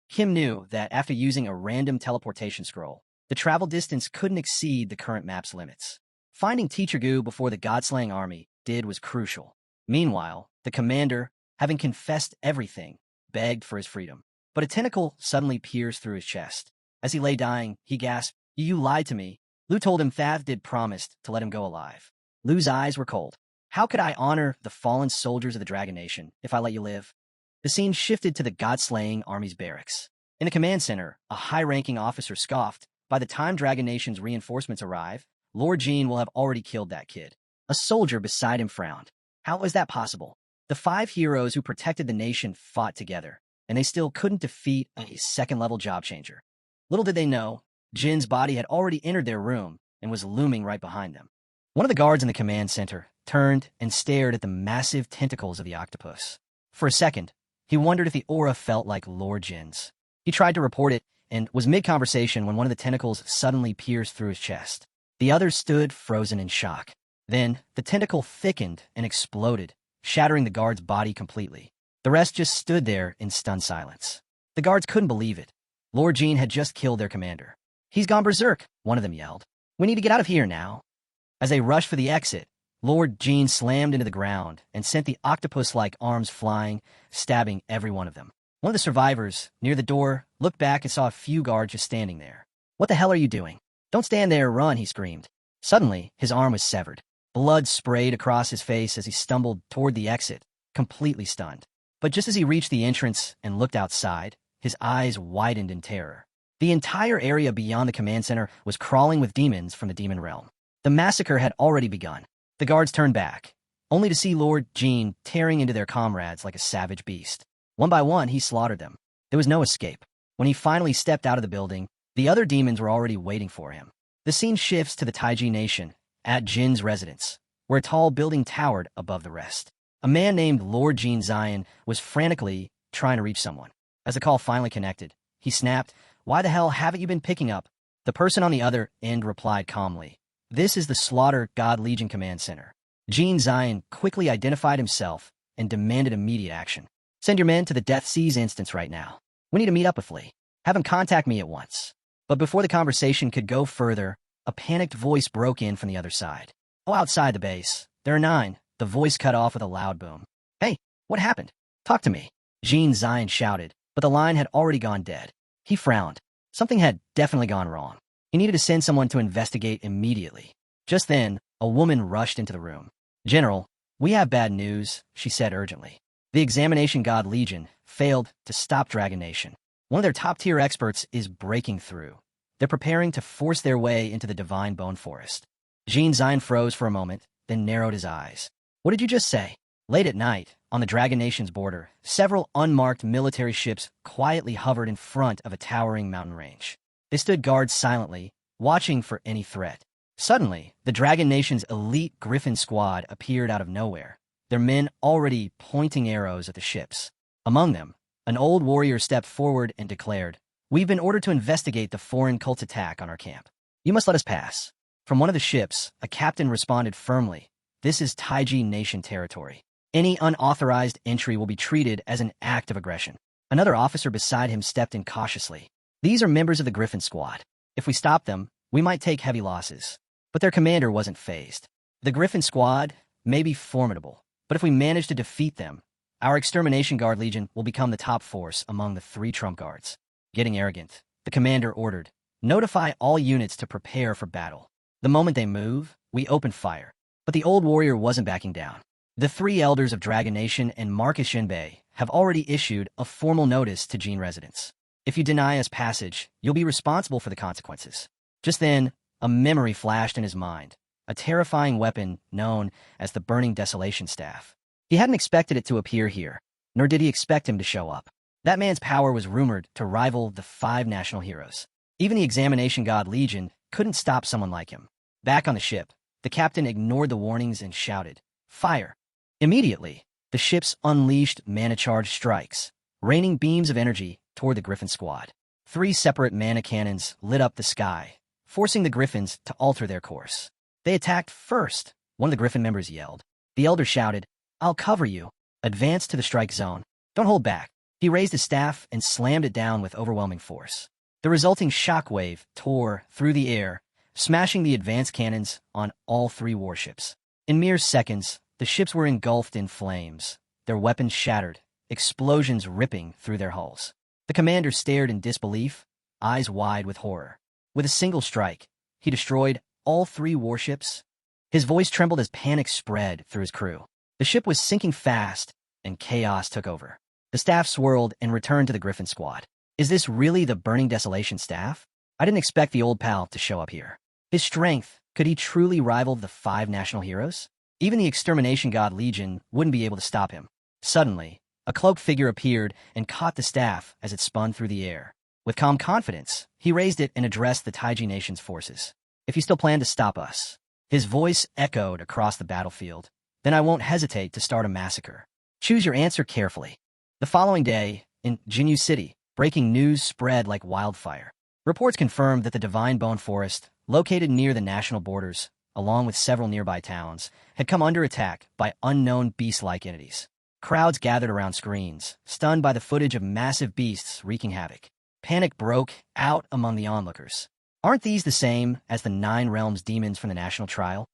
Kim knew that after using a random teleportation scroll, the travel distance couldn't exceed the current map's limits. Finding Teacher Gu before the God-slaying army was crucial. Meanwhile, the commander, having confessed everything, begged for his freedom. But a tentacle suddenly pierced through his chest. As he lay dying, he gasped, "You lied to me." Lu told him Thad did promised to let him go alive. Lu's eyes were cold. "How could I honor the fallen soldiers of the Dragon Nation if I let you live?" The scene shifted to the God-slaying army's barracks. In the command center, a high-ranking officer scoffed, "By the time Dragon Nation's reinforcements arrive, Lord Jean will have already killed that kid." A soldier beside him frowned. How is that possible? The 5 heroes who protected the nation fought together, and they still couldn't defeat a second-level job changer. Little did they know, Jin's body had already entered their room and was looming right behind them. One of the guards in the command center turned and stared at the massive tentacles of the octopus. For a second, he wondered if the aura felt like Lord Jin's. He tried to report it and was mid-conversation when one of the tentacles suddenly pierced through his chest. The others stood frozen in shock. Then, the tentacle thickened and exploded, shattering the guard's body completely. The rest just stood there in stunned silence. The guards couldn't believe it. Lord Jean had just killed their commander. "He's gone berserk," one of them yelled. "We need to get out of here now." As they rushed for the exit, Lord Jean slammed into the ground and sent the octopus-like arms flying, stabbing every one of them. One of the survivors, near the door, looked back and saw a few guards just standing there. "What the hell are you doing? Don't stand there, run," he screamed. Suddenly, his arm was severed. Blood sprayed across his face as he stumbled toward the exit, completely stunned. But just as he reached the entrance and looked outside, his eyes widened in terror. The entire area beyond the command center was crawling with demons from the demon realm. The massacre had already begun. The guards turned back, only to see Lord Jean tearing into their comrades like a savage beast. One by one, he slaughtered them. There was no escape. When he finally stepped out of the building, the other demons were already waiting for him. The scene shifts to the Taiji Nation, at Jin's residence, where a tall building towered above the rest. A man named Lord Jean Zion was frantically trying to reach someone. As the call finally connected, he snapped, "Why the hell haven't you been picking up? The person on the other end replied calmly, "This is the Slaughter God Legion Command Center." Gene Zion quickly identified himself and demanded immediate action. "Send your men to the Death Seas instance right now. We need to meet up with Lee. Have him contact me at once." But before the conversation could go further, a panicked voice broke in from the other side. "Oh, outside the base. There are 9. The voice cut off with a loud boom. "Hey, what happened? Talk to me." Gene Zion shouted, but the line had already gone dead. He frowned. Something had definitely gone wrong. He needed to send someone to investigate immediately. Just then, a woman rushed into the room. "General, we have bad news," she said urgently. "The Examination God Legion failed to stop Dragon Nation. One of their top-tier experts is breaking through. They're preparing to force their way into the Divine Bone Forest." Gene Zion froze for a moment, then narrowed his eyes. "What did you just say?" Late at night, on the Dragon Nation's border, several unmarked military ships quietly hovered in front of a towering mountain range. They stood guard silently, watching for any threat. Suddenly, the Dragon Nation's elite Griffin squad appeared out of nowhere, their men already pointing arrows at the ships. Among them, an old warrior stepped forward and declared, "We've been ordered to investigate the foreign cult attack on our camp. You must let us pass." From one of the ships, a captain responded firmly, "This is Taiji Nation territory. Any unauthorized entry will be treated as an act of aggression." Another officer beside him stepped in cautiously. "These are members of the Griffin squad. If we stop them, we might take heavy losses." But their commander wasn't fazed. "The Griffin squad may be formidable, but if we manage to defeat them, our Extermination Guard Legion will become the top force among the 3 Trump Guards." Getting arrogant, the commander ordered, "Notify all units to prepare for battle. The moment they move, we open fire." But the old warrior wasn't backing down. "The 3 elders of Dragon Nation and Marcus Shinbei have already issued a formal notice to Gene residents. If you deny us passage, you'll be responsible for the consequences." Just then, a memory flashed in his mind, a terrifying weapon known as the Burning Desolation Staff. He hadn't expected it to appear here, nor did he expect him to show up. That man's power was rumored to rival the 5 national heroes. Even the Examination God Legion couldn't stop someone like him. Back on the ship, the captain ignored the warnings and shouted, "Fire!" Immediately, the ships unleashed mana-charged strikes, raining beams of energy toward the Griffin squad. 3 separate mana cannons lit up the sky, forcing the Griffins to alter their course. "They attacked first," one of the Griffin members yelled. The elder shouted, "I'll cover you. Advance to the strike zone. Don't hold back." He raised his staff and slammed it down with overwhelming force. The resulting shockwave tore through the air, smashing the advanced cannons on all 3 warships. In mere seconds, the ships were engulfed in flames, their weapons shattered, explosions ripping through their hulls. The commander stared in disbelief, eyes wide with horror. With a single strike, he destroyed all 3 warships. His voice trembled as panic spread through his crew. The ship was sinking fast, and chaos took over. The staff swirled and returned to the Griffin squad. "Is this really the Burning Desolation staff? I didn't expect the old pal to show up here. His strength, could he truly rival the 5 national heroes? Even the Extermination God Legion wouldn't be able to stop him." Suddenly, a cloaked figure appeared and caught the staff as it spun through the air. With calm confidence, he raised it and addressed the Taiji Nation's forces. "If you still plan to stop us," his voice echoed across the battlefield, "then I won't hesitate to start a massacre. Choose your answer carefully." The following day, in Jinyu City, breaking news spread like wildfire. Reports confirmed that the Divine Bone Forest, located near the national borders, along with several nearby towns, had come under attack by unknown beast-like entities. Crowds gathered around screens, stunned by the footage of massive beasts wreaking havoc. Panic broke out among the onlookers. "Aren't these the same as the 9 Realms demons from the national trial?"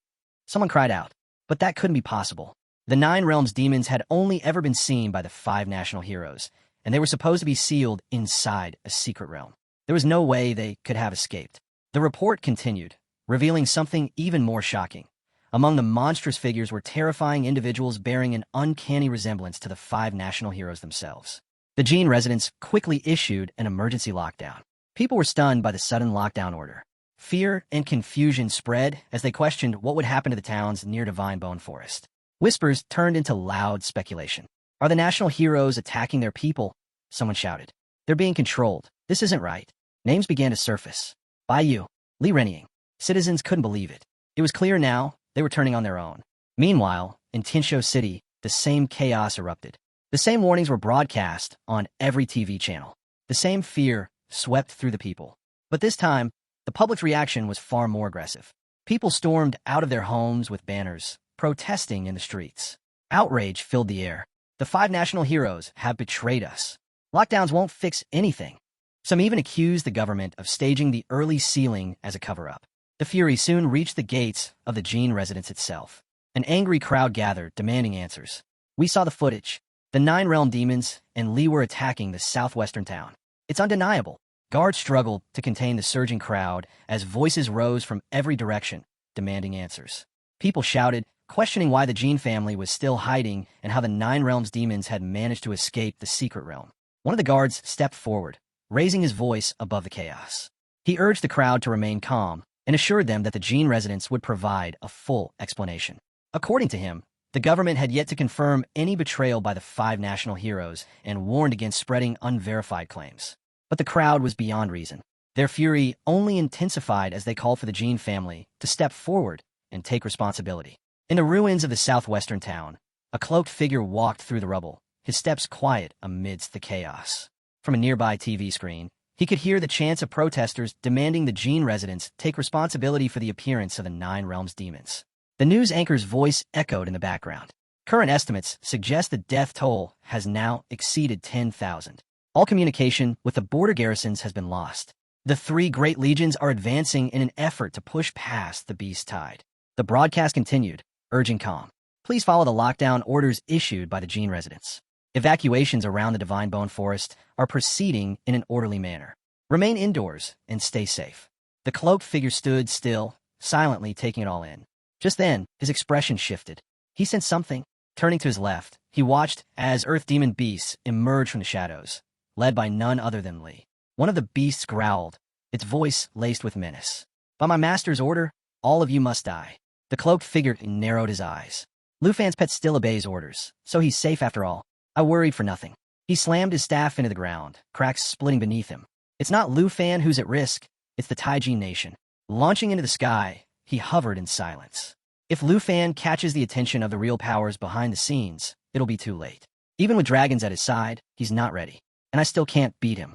Someone cried out, but that couldn't be possible. The 9 Realms demons had only ever been seen by the 5 national heroes, and they were supposed to be sealed inside a secret realm. There was no way they could have escaped. The report continued, revealing something even more shocking. Among the monstrous figures were terrifying individuals bearing an uncanny resemblance to the 5 national heroes themselves. The Gene residents quickly issued an emergency lockdown. People were stunned by the sudden lockdown order. Fear and confusion spread as they questioned what would happen to the towns near Divine Bone Forest. Whispers turned into loud speculation. "Are the national heroes attacking their people?" Someone shouted. "They're being controlled. This isn't right." Names began to surface. Bai Yu, Li Renying. Citizens couldn't believe it. It was clear now they were turning on their own. Meanwhile, in Tinsho City, the same chaos erupted. The same warnings were broadcast on every TV channel. The same fear swept through the people. But this time, the public's reaction was far more aggressive. People stormed out of their homes with banners, protesting in the streets. Outrage filled the air. The 5 national heroes have betrayed us. Lockdowns won't fix anything. Some even accused the government of staging the early sealing as a cover-up. The fury soon reached the gates of the Jean residence itself. An angry crowd gathered, demanding answers. We saw the footage. The 9 realm demons and Li were attacking the southwestern town. It's undeniable. Guards struggled to contain the surging crowd as voices rose from every direction, demanding answers. People shouted, questioning why the Jean family was still hiding and how the 9 realms demons had managed to escape the secret realm. One of the guards stepped forward, raising his voice above the chaos. He urged the crowd to remain calm and assured them that the Jean residents would provide a full explanation. According to him, the government had yet to confirm any betrayal by the 5 national heroes and warned against spreading unverified claims. But the crowd was beyond reason. Their fury only intensified as they called for the Jean family to step forward and take responsibility. In the ruins of the southwestern town, a cloaked figure walked through the rubble, his steps quiet amidst the chaos. From a nearby TV screen, he could hear the chants of protesters demanding the Jean residents take responsibility for the appearance of the 9 realms demons. The news anchor's voice echoed in the background. Current estimates suggest the death toll has now exceeded 10,000. All communication with the border garrisons has been lost. The 3 great legions are advancing in an effort to push past the beast tide. The broadcast continued, urging calm. Please follow the lockdown orders issued by the Jean residents. Evacuations around the Divine Bone Forest are proceeding in an orderly manner. Remain indoors and stay safe. The cloaked figure stood still, silently taking it all in. Just then, his expression shifted. He sensed something. Turning to his left, he watched as Earth Demon beasts emerged from the shadows, led by none other than Li. One of the beasts growled, its voice laced with menace. By my master's order, all of you must die. The cloaked figure narrowed his eyes. Lu Fan's pet still obeys orders, so he's safe after all. I worried for nothing. He slammed his staff into the ground, cracks splitting beneath him. It's not Lu Fan who's at risk, it's the Taiji nation. Launching into the sky, he hovered in silence. If Lu Fan catches the attention of the real powers behind the scenes, it'll be too late. Even with dragons at his side, he's not ready. And I still can't beat him.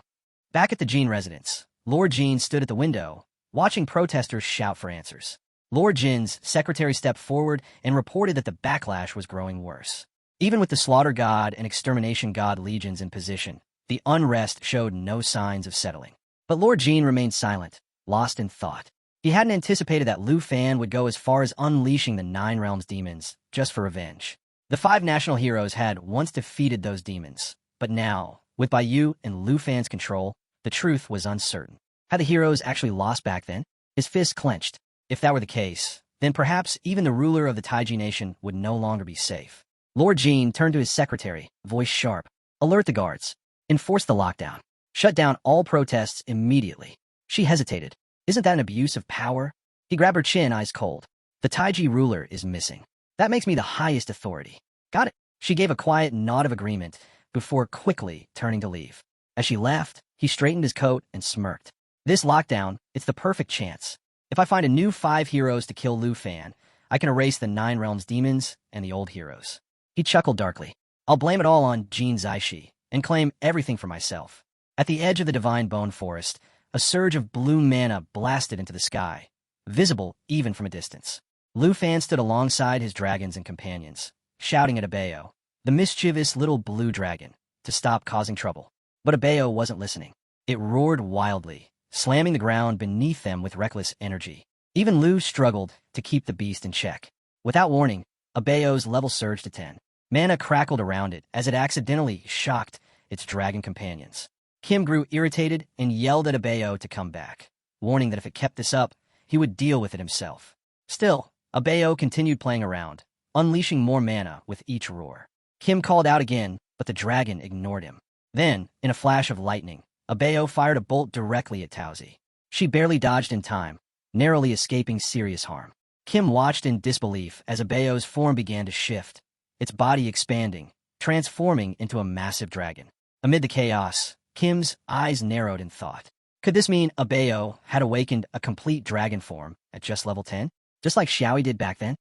Back at the Jean residence, Lord Jean stood at the window, watching protesters shout for answers. Lord Jin's secretary stepped forward and reported that the backlash was growing worse. Even with the Slaughter God and Extermination God legions in position, the unrest showed no signs of settling. But Lord Jean remained silent, lost in thought. He hadn't anticipated that Lu Fan would go as far as unleashing the 9 realms demons, just for revenge. The 5 national heroes had once defeated those demons, but now, with Baiyu and Lu Fan's control, the truth was uncertain. Had the heroes actually lost back then? His fist clenched. If that were the case, then perhaps even the ruler of the Taiji nation would no longer be safe. Lord Jean turned to his secretary, voice sharp. Alert the guards. Enforce the lockdown. Shut down all protests immediately. She hesitated. Isn't that an abuse of power? He grabbed her chin, eyes cold. The Taiji ruler is missing. That makes me the highest authority. Got it. She gave a quiet nod of agreement before quickly turning to leave. As she left, he straightened his coat and smirked. This lockdown, it's the perfect chance. If I find a new 5 heroes to kill Lu Fan, I can erase the 9 realms demons and the old heroes. He chuckled darkly. I'll blame it all on Jean Zaishi and claim everything for myself. At the edge of the Divine Bone Forest, a surge of blue mana blasted into the sky, visible even from a distance. Lu Fan stood alongside his dragons and companions, shouting at Abayo, the mischievous little blue dragon, to stop causing trouble. But Abayo wasn't listening. It roared wildly, slamming the ground beneath them with reckless energy. Even Lu struggled to keep the beast in check. Without warning, Abayo's level surged to 10. Mana crackled around it as it accidentally shocked its dragon companions. Kim grew irritated and yelled at Abayo to come back, warning that if it kept this up, he would deal with it himself. Still, Abayo continued playing around, unleashing more mana with each roar. Kim called out again, but the dragon ignored him. Then, in a flash of lightning, Abayo fired a bolt directly at Tauzi. She barely dodged in time, narrowly escaping serious harm. Kim watched in disbelief as Abayo's form began to shift, its body expanding, transforming into a massive dragon. Amid the chaos, Kim's eyes narrowed in thought. Could this mean Abayo had awakened a complete dragon form at just level 10? Just like Xiaoi did back then?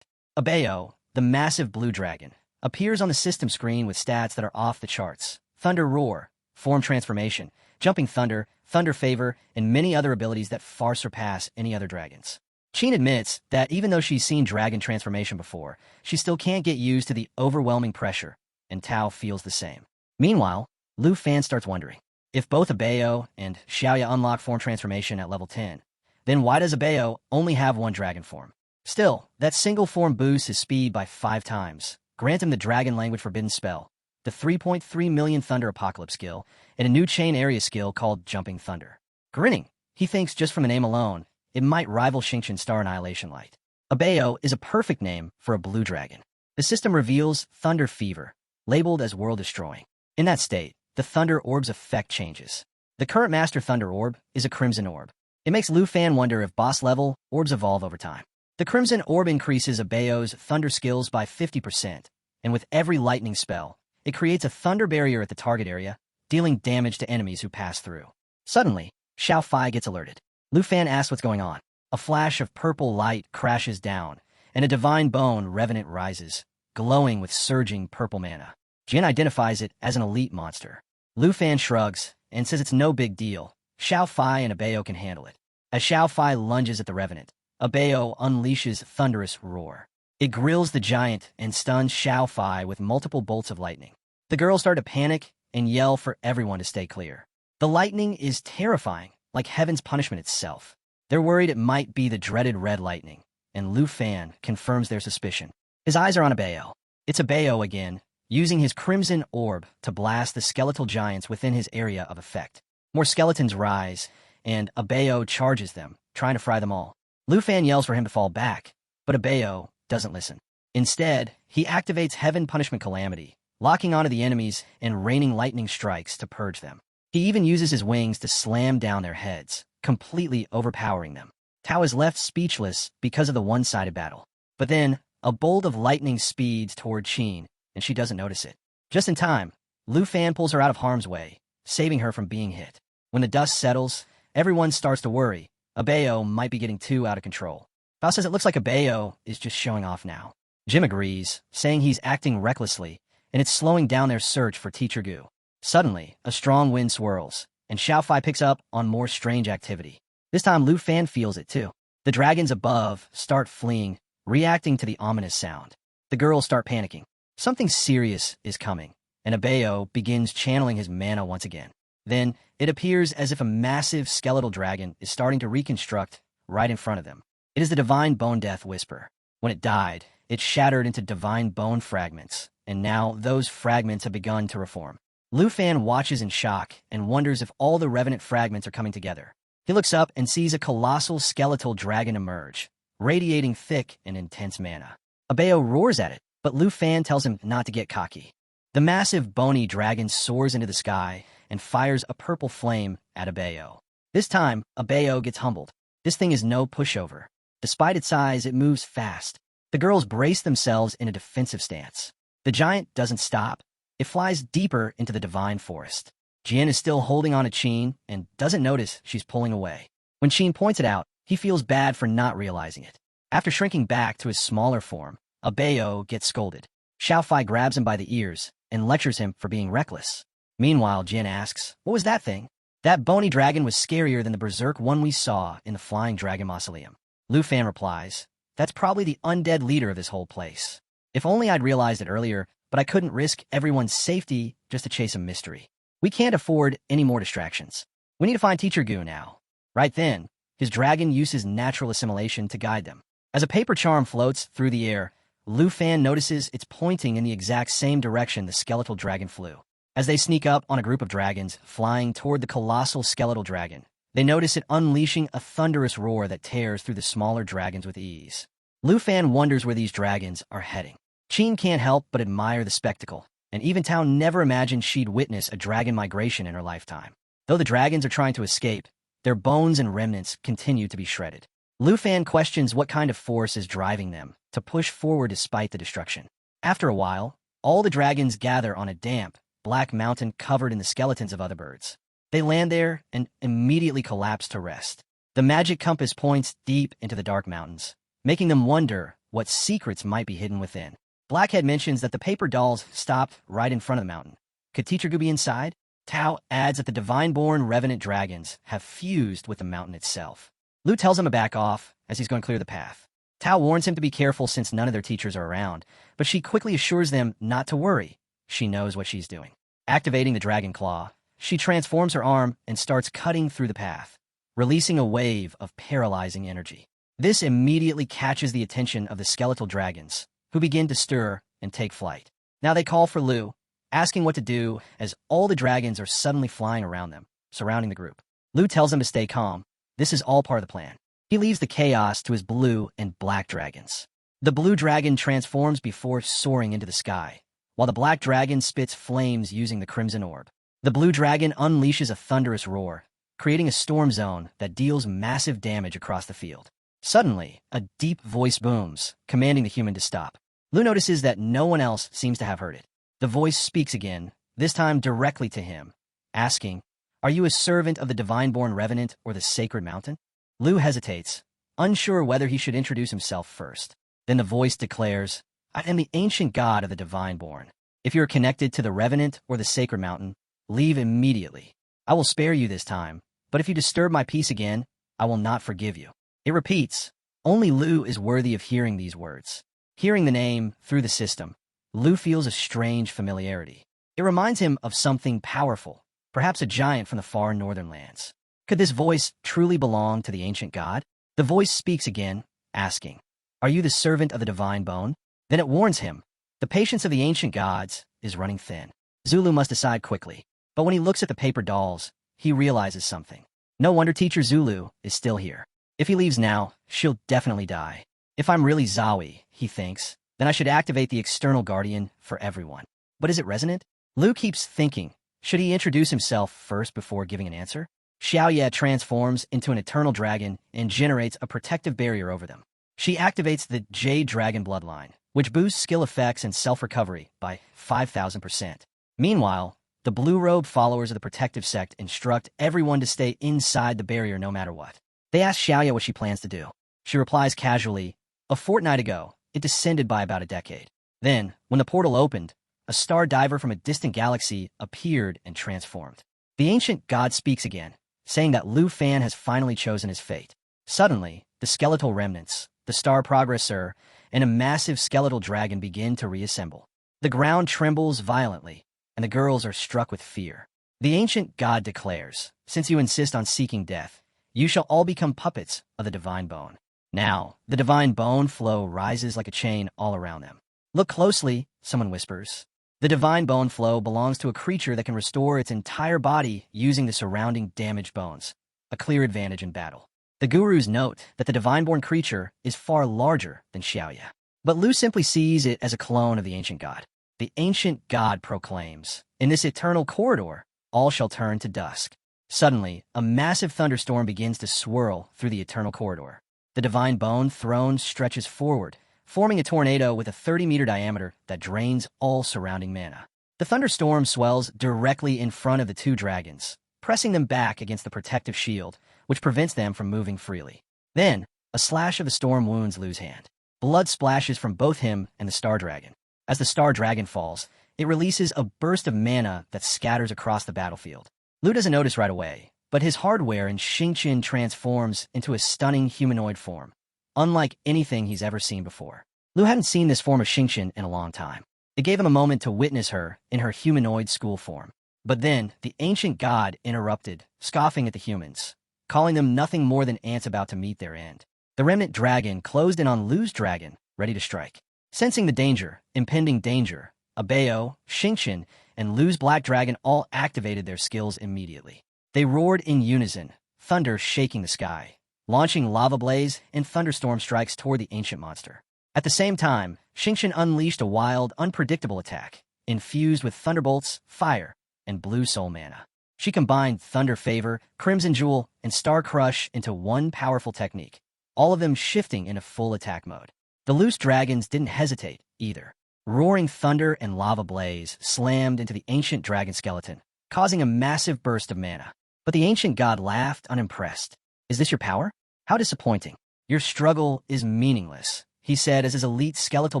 Abayo, the massive blue dragon, appears on the system screen with stats that are off the charts. Thunder Roar, Form Transformation, Jumping Thunder, thunder favor, and many other abilities that far surpass any other dragons. Qin admits that even though she's seen dragon transformation before, she still can't get used to the overwhelming pressure, and Tao feels the same. Meanwhile, Lu Fan starts wondering, if both Abayo and Xiaoya unlock form transformation at level 10, then why does Abayo only have one dragon form? Still, that single form boosts his speed by 5 times, grant him the dragon language forbidden spell, the 3.3 million Thunder Apocalypse skill, and a new chain area skill called Jumping Thunder. Grinning, he thinks just from the name alone, it might rival Xingqian's Star Annihilation Light. Abayo is a perfect name for a blue dragon. The system reveals Thunder Fever, labeled as world-destroying. In that state, the Thunder Orb's effect changes. The current Master Thunder Orb is a Crimson Orb. It makes Lu Fan wonder if boss-level orbs evolve over time. The Crimson Orb increases Abayo's Thunder skills by 50%, and with every lightning spell, it creates a Thunder Barrier at the target area, dealing damage to enemies who pass through. Suddenly, Xiao Fai gets alerted. Lu Fan asks what's going on. A flash of purple light crashes down, and a Divine Bone Revenant rises, glowing with surging purple mana. Jin identifies it as an elite monster. Lu Fan shrugs and says it's no big deal. Xiao Fai and Abayo can handle it. As Xiao Fai lunges at the Revenant, Abayo unleashes Thunderous Roar. It grills the giant and stuns Xiao Fai with multiple bolts of lightning. The girls start to panic and yell for everyone to stay clear. The lightning is terrifying, like heaven's punishment itself. They're worried it might be the dreaded red lightning, and Lu Fan confirms their suspicion. His eyes are on Abayo. It's Abayo again, using his Crimson Orb to blast the skeletal giants within his area of effect. More skeletons rise, and Abayo charges them, trying to fry them all. Lu Fan yells for him to fall back, but Abayo doesn't listen. Instead, he activates Heaven Punishment Calamity, locking onto the enemies and raining lightning strikes to purge them. He even uses his wings to slam down their heads, completely overpowering them. Tao is left speechless because of the one-sided battle. But then, a bolt of lightning speeds toward Qin, and she doesn't notice it. Just in time, Lu Fan pulls her out of harm's way, saving her from being hit. When the dust settles, everyone starts to worry. Abayo might be getting too out of control. Bao says it looks like Abayo is just showing off now. Jim agrees, saying he's acting recklessly, and it's slowing down their search for Teacher Gu. Suddenly, a strong wind swirls, and Xiao Fai picks up on more strange activity. This time, Lu Fan feels it too. The dragons above start fleeing, reacting to the ominous sound. The girls start panicking. Something serious is coming, and Abayo begins channeling his mana once again. Then, it appears as if a massive skeletal dragon is starting to reconstruct right in front of them. It is the Divine Bone Death Whisper. When it died, it shattered into divine bone fragments, and now those fragments have begun to reform. Lu Fan watches in shock and wonders if all the Revenant fragments are coming together. He looks up and sees a colossal skeletal dragon emerge, radiating thick and intense mana. Abayo roars at it, but Lu Fan tells him not to get cocky. The massive bony dragon soars into the sky and fires a purple flame at Abayo. This time, Abayo gets humbled. This thing is no pushover. Despite its size, it moves fast. The girls brace themselves in a defensive stance. The giant doesn't stop. It flies deeper into the divine forest. Jian is still holding on to Qin and doesn't notice she's pulling away. When Qin points it out, he feels bad for not realizing it. After shrinking back to his smaller form, Abayo gets scolded. Xiao Fai grabs him by the ears and lectures him for being reckless. Meanwhile, Jian asks, "What was that thing?" "That bony dragon was scarier than the berserk one we saw in the Flying Dragon Mausoleum." Lu Fan replies, "That's probably the undead leader of this whole place. If only I'd realized it earlier, but I couldn't risk everyone's safety just to chase a mystery. We can't afford any more distractions. We need to find Teacher Gu now." Right then, his dragon uses natural assimilation to guide them. As a paper charm floats through the air, Lu Fan notices it's pointing in the exact same direction the skeletal dragon flew. As they sneak up on a group of dragons flying toward the colossal skeletal dragon, they notice it unleashing a thunderous roar that tears through the smaller dragons with ease. Lu Fan wonders where these dragons are heading. Qin can't help but admire the spectacle, and even Tao never imagined she'd witness a dragon migration in her lifetime. Though the dragons are trying to escape, their bones and remnants continue to be shredded. Lu Fan questions what kind of force is driving them to push forward despite the destruction. After a while, all the dragons gather on a damp, black mountain covered in the skeletons of other birds. They land there and immediately collapse to rest. The magic compass points deep into the dark mountains, making them wonder what secrets might be hidden within. Blackhead mentions that the paper dolls stopped right in front of the mountain. Could Teacher Gu be inside? Tao adds that the divine-born revenant dragons have fused with the mountain itself. Lu tells him to back off as he's going to clear the path. Tao warns him to be careful since none of their teachers are around, but she quickly assures them not to worry. She knows what she's doing. Activating the dragon claw, she transforms her arm and starts cutting through the path, releasing a wave of paralyzing energy. This immediately catches the attention of the skeletal dragons, who begin to stir and take flight. Now they call for Lu, asking what to do as all the dragons are suddenly flying around them, surrounding the group. Lu tells them to stay calm. This is all part of the plan. He leaves the chaos to his blue and black dragons. The blue dragon transforms before soaring into the sky, while the black dragon spits flames using the crimson orb. The blue dragon unleashes a thunderous roar, creating a storm zone that deals massive damage across the field. Suddenly, a deep voice booms, commanding the human to stop. Lu notices that no one else seems to have heard it. The voice speaks again, this time directly to him, asking, "Are you a servant of the divine-born revenant or the sacred mountain?" Lu hesitates, unsure whether he should introduce himself first. Then the voice declares, "I am the ancient god of the divine-born. If you are connected to the revenant or the sacred mountain, leave immediately. I will spare you this time, but if you disturb my peace again, I will not forgive you." It repeats. Only Lu is worthy of hearing these words. Hearing the name through the system, Lu feels a strange familiarity. It reminds him of something powerful, perhaps a giant from the far northern lands. Could this voice truly belong to the ancient god? The voice speaks again, asking, "Are you the servant of the divine bone?" Then it warns him, the patience of the ancient gods is running thin. Zulu must decide quickly, but when he looks at the paper dolls, he realizes something. No wonder Teacher Zulu is still here. If he leaves now, she'll definitely die. If I'm really Zawi, he thinks, then I should activate the external guardian for everyone. But is it resonant? Lu keeps thinking, should he introduce himself first before giving an answer? Xiaoye transforms into an eternal dragon and generates a protective barrier over them. She activates the Jade Dragon bloodline, which boosts skill effects and self-recovery by 5,000%. Meanwhile, the blue-robed followers of the protective sect instruct everyone to stay inside the barrier no matter what. They ask Xiaoye what she plans to do. She replies casually, "A fortnight ago, it descended by about a decade. Then, when the portal opened, a star diver from a distant galaxy appeared and transformed." The ancient god speaks again, saying that Lu Fan has finally chosen his fate. Suddenly, the skeletal remnants, the star progressor, and a massive skeletal dragon begin to reassemble. The ground trembles violently, and the girls are struck with fear. The ancient god declares, "Since you insist on seeking death, you shall all become puppets of the divine bone." Now, the divine bone flow rises like a chain all around them. "Look closely," someone whispers. The divine bone flow belongs to a creature that can restore its entire body using the surrounding damaged bones, a clear advantage in battle. The gurus note that the divine-born creature is far larger than Xiaoye, but Lu simply sees it as a clone of the ancient god. The ancient god proclaims, "In this eternal corridor, all shall turn to dusk." Suddenly, a massive thunderstorm begins to swirl through the eternal corridor. The divine bone throne stretches forward, forming a tornado with a 30-meter diameter that drains all surrounding mana. The thunderstorm swells directly in front of the two dragons, pressing them back against the protective shield, which prevents them from moving freely. Then, a slash of the storm wounds Lu's hand. Blood splashes from both him and the star dragon. As the star dragon falls, it releases a burst of mana that scatters across the battlefield. Lu doesn't notice right away, but his hardware in Xingqian transforms into a stunning humanoid form, unlike anything he's ever seen before. Lu hadn't seen this form of Xingqian in a long time. It gave him a moment to witness her in her humanoid school form. But then, the ancient god interrupted, scoffing at the humans, calling them nothing more than ants about to meet their end. The remnant dragon closed in on Lu's dragon, ready to strike. Sensing the danger, impending danger, Abeo, Xingqian, and Lu's black dragon all activated their skills immediately. They roared in unison, thunder shaking the sky, launching lava blaze and thunderstorm strikes toward the ancient monster. At the same time, Xingqian unleashed a wild, unpredictable attack, infused with thunderbolts, fire, and blue soul mana. She combined Thunder Favor, Crimson Jewel, and Star Crush into one powerful technique, all of them shifting into full attack mode. The loose dragons didn't hesitate, either. Roaring thunder and lava blaze slammed into the ancient dragon skeleton, causing a massive burst of mana. But the ancient god laughed, unimpressed. "Is this your power? How disappointing. Your struggle is meaningless," he said as his elite skeletal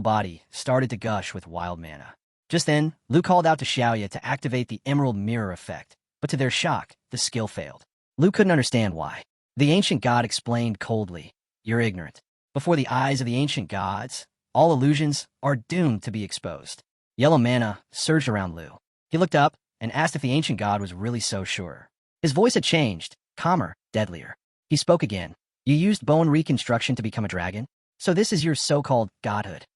body started to gush with wild mana. Just then, Lu called out to Xiaoya to activate the emerald mirror effect, but to their shock, the skill failed. Lu couldn't understand why. The ancient god explained coldly, "You're ignorant. Before the eyes of the ancient gods, all illusions are doomed to be exposed." Yellow mana surged around Lu. He looked up and asked if the ancient god was really so sure. His voice had changed, calmer, deadlier. He spoke again. "You used bone reconstruction to become a dragon? So this is your so-called godhood."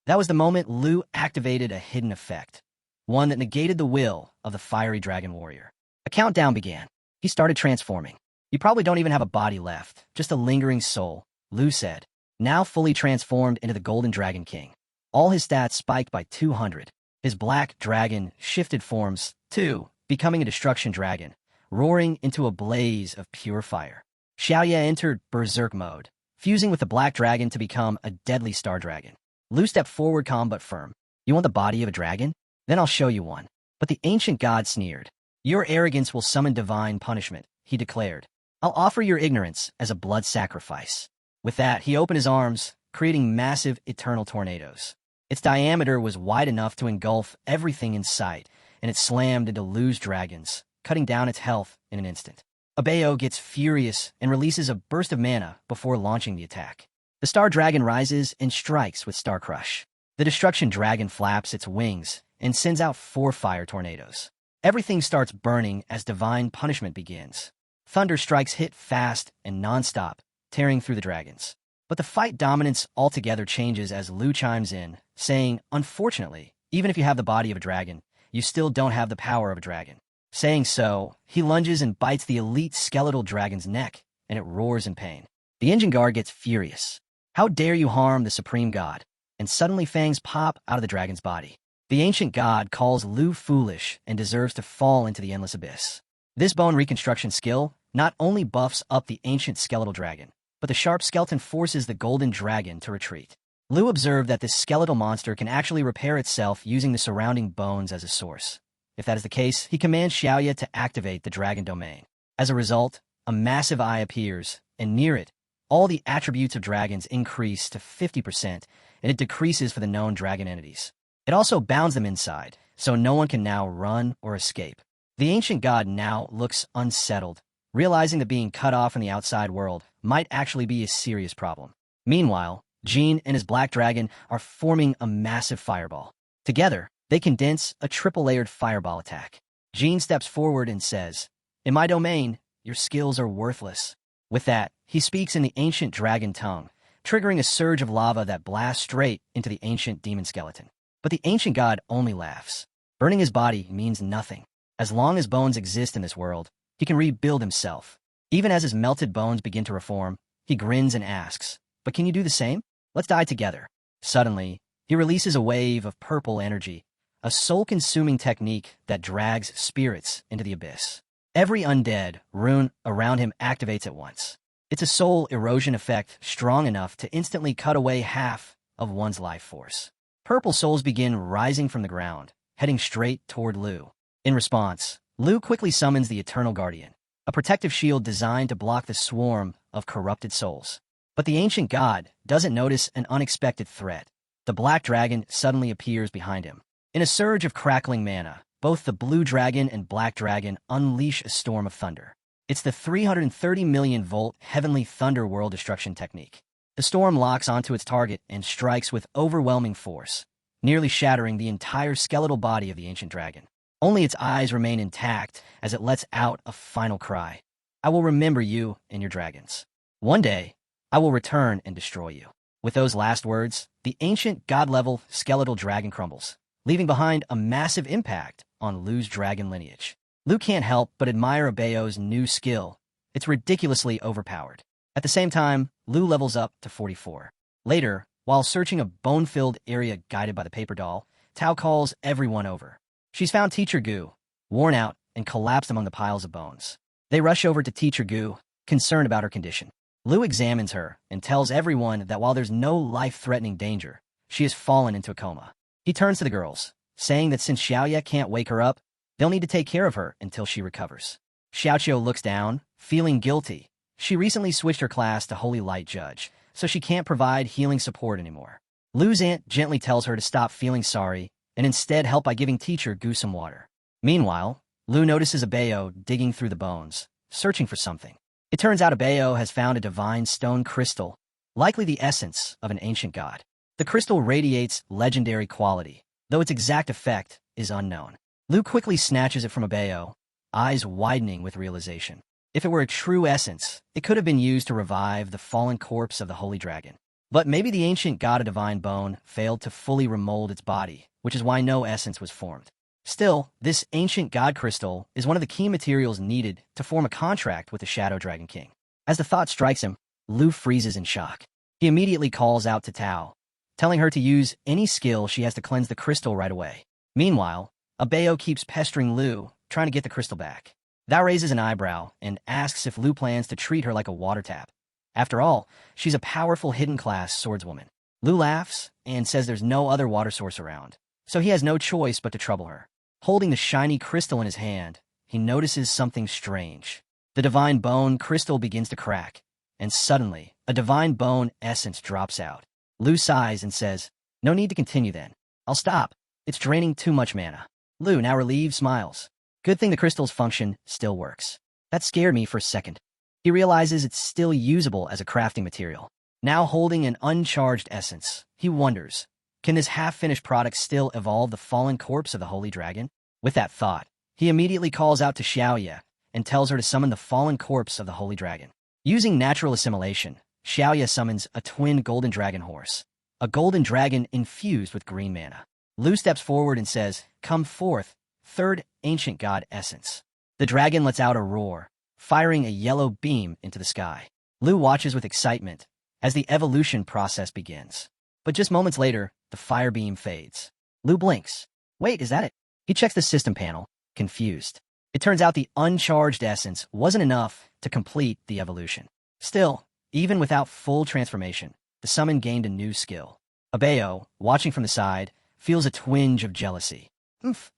That was the moment Lu activated a hidden effect, one that negated the will of the fiery dragon warrior. A countdown began. He started transforming. "You probably don't even have a body left, just a lingering soul," Lu said, now fully transformed into the Golden Dragon King. All his stats spiked by 200. His black dragon shifted forms, too, becoming a destruction dragon, roaring into a blaze of pure fire. Xiaoya entered berserk mode, fusing with the black dragon to become a deadly star dragon. Lu stepped forward calm but firm. "You want the body of a dragon? Then I'll show you one." But the ancient god sneered. "Your arrogance will summon divine punishment," he declared. "I'll offer your ignorance as a blood sacrifice." With that, he opened his arms, creating massive eternal tornadoes. Its diameter was wide enough to engulf everything in sight, and it slammed into Lu's dragons, cutting down its health in an instant. Abeo gets furious and releases a burst of mana before launching the attack. The star dragon rises and strikes with Star Crush. The destruction dragon flaps its wings and sends out 4 fire tornadoes. Everything starts burning as divine punishment begins. Thunder strikes hit fast and non-stop, tearing through the dragons. But the fight dominance altogether changes as Lu chimes in, saying, "Unfortunately, even if you have the body of a dragon, you still don't have the power of a dragon." Saying so, he lunges and bites the elite skeletal dragon's neck, and it roars in pain. The engine guard gets furious. "How dare you harm the supreme god?" And suddenly fangs pop out of the dragon's body. The ancient god calls Lu foolish and deserves to fall into the endless abyss. This bone reconstruction skill not only buffs up the ancient skeletal dragon, but the sharp skeleton forces the golden dragon to retreat. Lu observed that this skeletal monster can actually repair itself using the surrounding bones as a source. If that is the case, he commands Xiaoya to activate the dragon domain. As a result, a massive eye appears, and near it, all the attributes of dragons increase to 50%, and it decreases for the known dragon entities. It also bounds them inside, so no one can now run or escape. The ancient god now looks unsettled, realizing that being cut off from the outside world might actually be a serious problem. Meanwhile, Jean and his black dragon are forming a massive fireball. Together, they condense a triple-layered fireball attack. Jean steps forward and says, "In my domain, your skills are worthless." With that, he speaks in the ancient dragon tongue, triggering a surge of lava that blasts straight into the ancient demon skeleton. But the ancient god only laughs. Burning his body means nothing. As long as bones exist in this world, he can rebuild himself. Even as his melted bones begin to reform, he grins and asks, "But can you do the same? Let's die together." Suddenly, he releases a wave of purple energy, a soul-consuming technique that drags spirits into the abyss. Every undead rune around him activates at once. It's a soul erosion effect strong enough to instantly cut away half of one's life force. Purple souls begin rising from the ground, heading straight toward Lu. In response, Lu quickly summons the Eternal Guardian, a protective shield designed to block the swarm of corrupted souls. But the ancient god doesn't notice an unexpected threat. The black dragon suddenly appears behind him. In a surge of crackling mana, both the blue dragon and black dragon unleash a storm of thunder. It's the 330 million volt heavenly thunder world destruction technique. The storm locks onto its target and strikes with overwhelming force, nearly shattering the entire skeletal body of the ancient dragon. Only its eyes remain intact as it lets out a final cry. "I will remember you and your dragons. One day, I will return and destroy you." With those last words, the ancient god-level skeletal dragon crumbles, leaving behind a massive impact on Lu's dragon lineage. Lu can't help but admire Abeo's new skill. It's ridiculously overpowered. At the same time, Lu levels up to 44. Later, while searching a bone-filled area guided by the paper doll, Tao calls everyone over. She's found Teacher Gu, worn out and collapsed among the piles of bones. They rush over to Teacher Gu, concerned about her condition. Lu examines her and tells everyone that while there's no life-threatening danger, she has fallen into a coma. He turns to the girls, saying that since Xiaoya can't wake her up, they'll need to take care of her until she recovers. Xiaoqiu looks down, feeling guilty. She recently switched her class to Holy Light Judge, so she can't provide healing support anymore. Lu's aunt gently tells her to stop feeling sorry and instead help by giving teacher Gu some water. Meanwhile, Lu notices Abayo digging through the bones, searching for something. It turns out Abayo has found a divine stone crystal, likely the essence of an ancient god. The crystal radiates legendary quality, though its exact effect is unknown. Lu quickly snatches it from Abayo, eyes widening with realization. If it were a true essence, it could have been used to revive the fallen corpse of the holy dragon. But maybe the ancient god of divine bone failed to fully remold its body, which is why no essence was formed. Still, this ancient god crystal is one of the key materials needed to form a contract with the Shadow Dragon King. As the thought strikes him, Lu freezes in shock. He immediately calls out to Tao, telling her to use any skill she has to cleanse the crystal right away. Meanwhile, Abayo keeps pestering Lu, trying to get the crystal back. Tao raises an eyebrow and asks if Lu plans to treat her like a water tap. After all, she's a powerful hidden-class swordswoman. Lu laughs and says there's no other water source around, so he has no choice but to trouble her. Holding the shiny crystal in his hand, he notices something strange. The divine bone crystal begins to crack, and suddenly, a divine bone essence drops out. Lu sighs and says, "No need to continue then. I'll stop. It's draining too much mana." Lu, now relieved, smiles. Good thing the crystal's function still works. That scared me for a second. He realizes it's still usable as a crafting material. Now holding an uncharged essence, he wonders, can this half-finished product still evolve the fallen corpse of the holy dragon? With that thought, he immediately calls out to Xiaoya and tells her to summon the fallen corpse of the holy dragon. Using natural assimilation, Xiaoya summons a twin golden dragon horse, a golden dragon infused with green mana. Lu steps forward and says, "Come forth, third ancient god essence." The dragon lets out a roar, firing a yellow beam into the sky. Lu watches with excitement as the evolution process begins. But just moments later, the fire beam fades. Lu blinks. Wait, is that it? He checks the system panel, confused. It turns out the uncharged essence wasn't enough to complete the evolution. Still, even without full transformation, the summon gained a new skill. Abayo, watching from the side, feels a twinge of jealousy.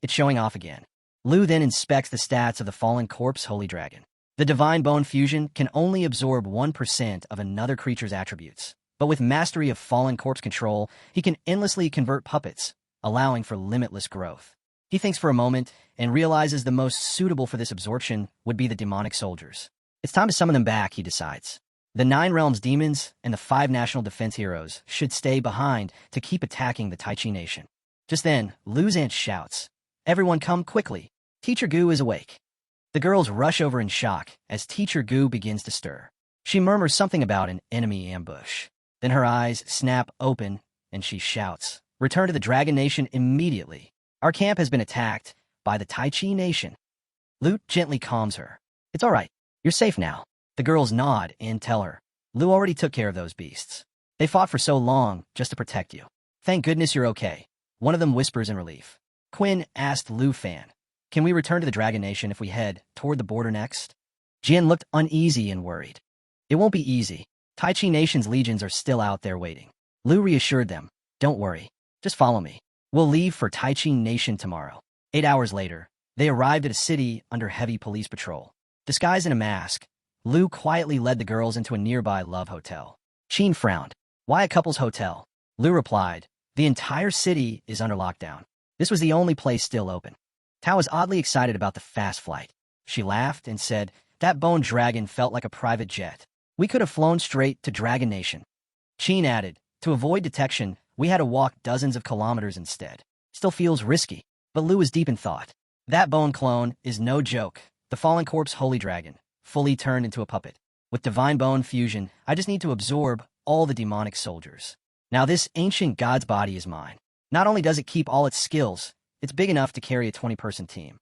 It's showing off again. Lu then inspects the stats of the fallen corpse holy dragon. The divine bone fusion can only absorb 1% of another creature's attributes, but with mastery of fallen corpse control, he can endlessly convert puppets, allowing for limitless growth. He thinks for a moment and realizes the most suitable for this absorption would be the demonic soldiers. It's time to summon them back, he decides. The 9 Realms demons and the 5 national defense heroes should stay behind to keep attacking the Tai Chi Nation. Just then, Lu's aunt shouts, "Everyone come quickly. Teacher Gu is awake." The girls rush over in shock as Teacher Gu begins to stir. She murmurs something about an enemy ambush. Then her eyes snap open and she shouts, "Return to the Dragon Nation immediately. Our camp has been attacked by the Tai Chi Nation." Lu gently calms her. "It's all right. You're safe now." The girls nod and tell her, "Lu already took care of those beasts. They fought for so long just to protect you. Thank goodness you're okay." One of them whispers in relief. Quinn asked Lu Fan, "Can we return to the Dragon Nation if we head toward the border next?" Jian looked uneasy and worried. "It won't be easy. Tai Chi Nation's legions are still out there waiting." Lu reassured them, "Don't worry. Just follow me. We'll leave for Tai Chi Nation tomorrow." 8 hours later, they arrived at a city under heavy police patrol. Disguised in a mask, Lu quietly led the girls into a nearby love hotel. Sheen frowned. "Why a couple's hotel?" Lu replied, "The entire city is under lockdown. This was the only place still open." Tao was oddly excited about the fast flight. She laughed and said, "That bone dragon felt like a private jet. We could have flown straight to Dragon Nation." Sheen added, "To avoid detection, we had to walk dozens of kilometers instead. Still feels risky." But Lu was deep in thought. That bone clone is no joke. The fallen corpse holy dragon, fully turned into a puppet. With divine bone fusion, I just need to absorb all the demonic soldiers. Now this ancient god's body is mine. Not only does it keep all its skills, it's big enough to carry a 20-person team.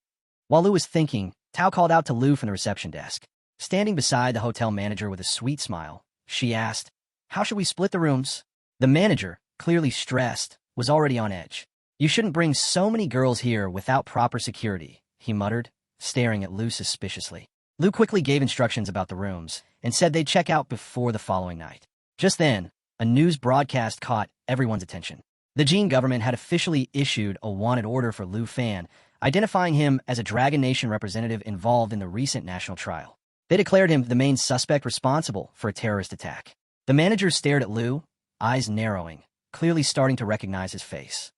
While Lu was thinking, Tao called out to Lu from the reception desk. Standing beside the hotel manager with a sweet smile, she asked, "How should we split the rooms?" The manager, clearly stressed, was already on edge. "You shouldn't bring so many girls here without proper security," he muttered, staring at Lu suspiciously. Lu quickly gave instructions about the rooms and said they'd check out before the following night. Just then, a news broadcast caught everyone's attention. The Jin government had officially issued a wanted order for Lu Fan, identifying him as a Dragon Nation representative involved in the recent national trial. They declared him the main suspect responsible for a terrorist attack. The manager stared at Lu, eyes narrowing, clearly starting to recognize his face.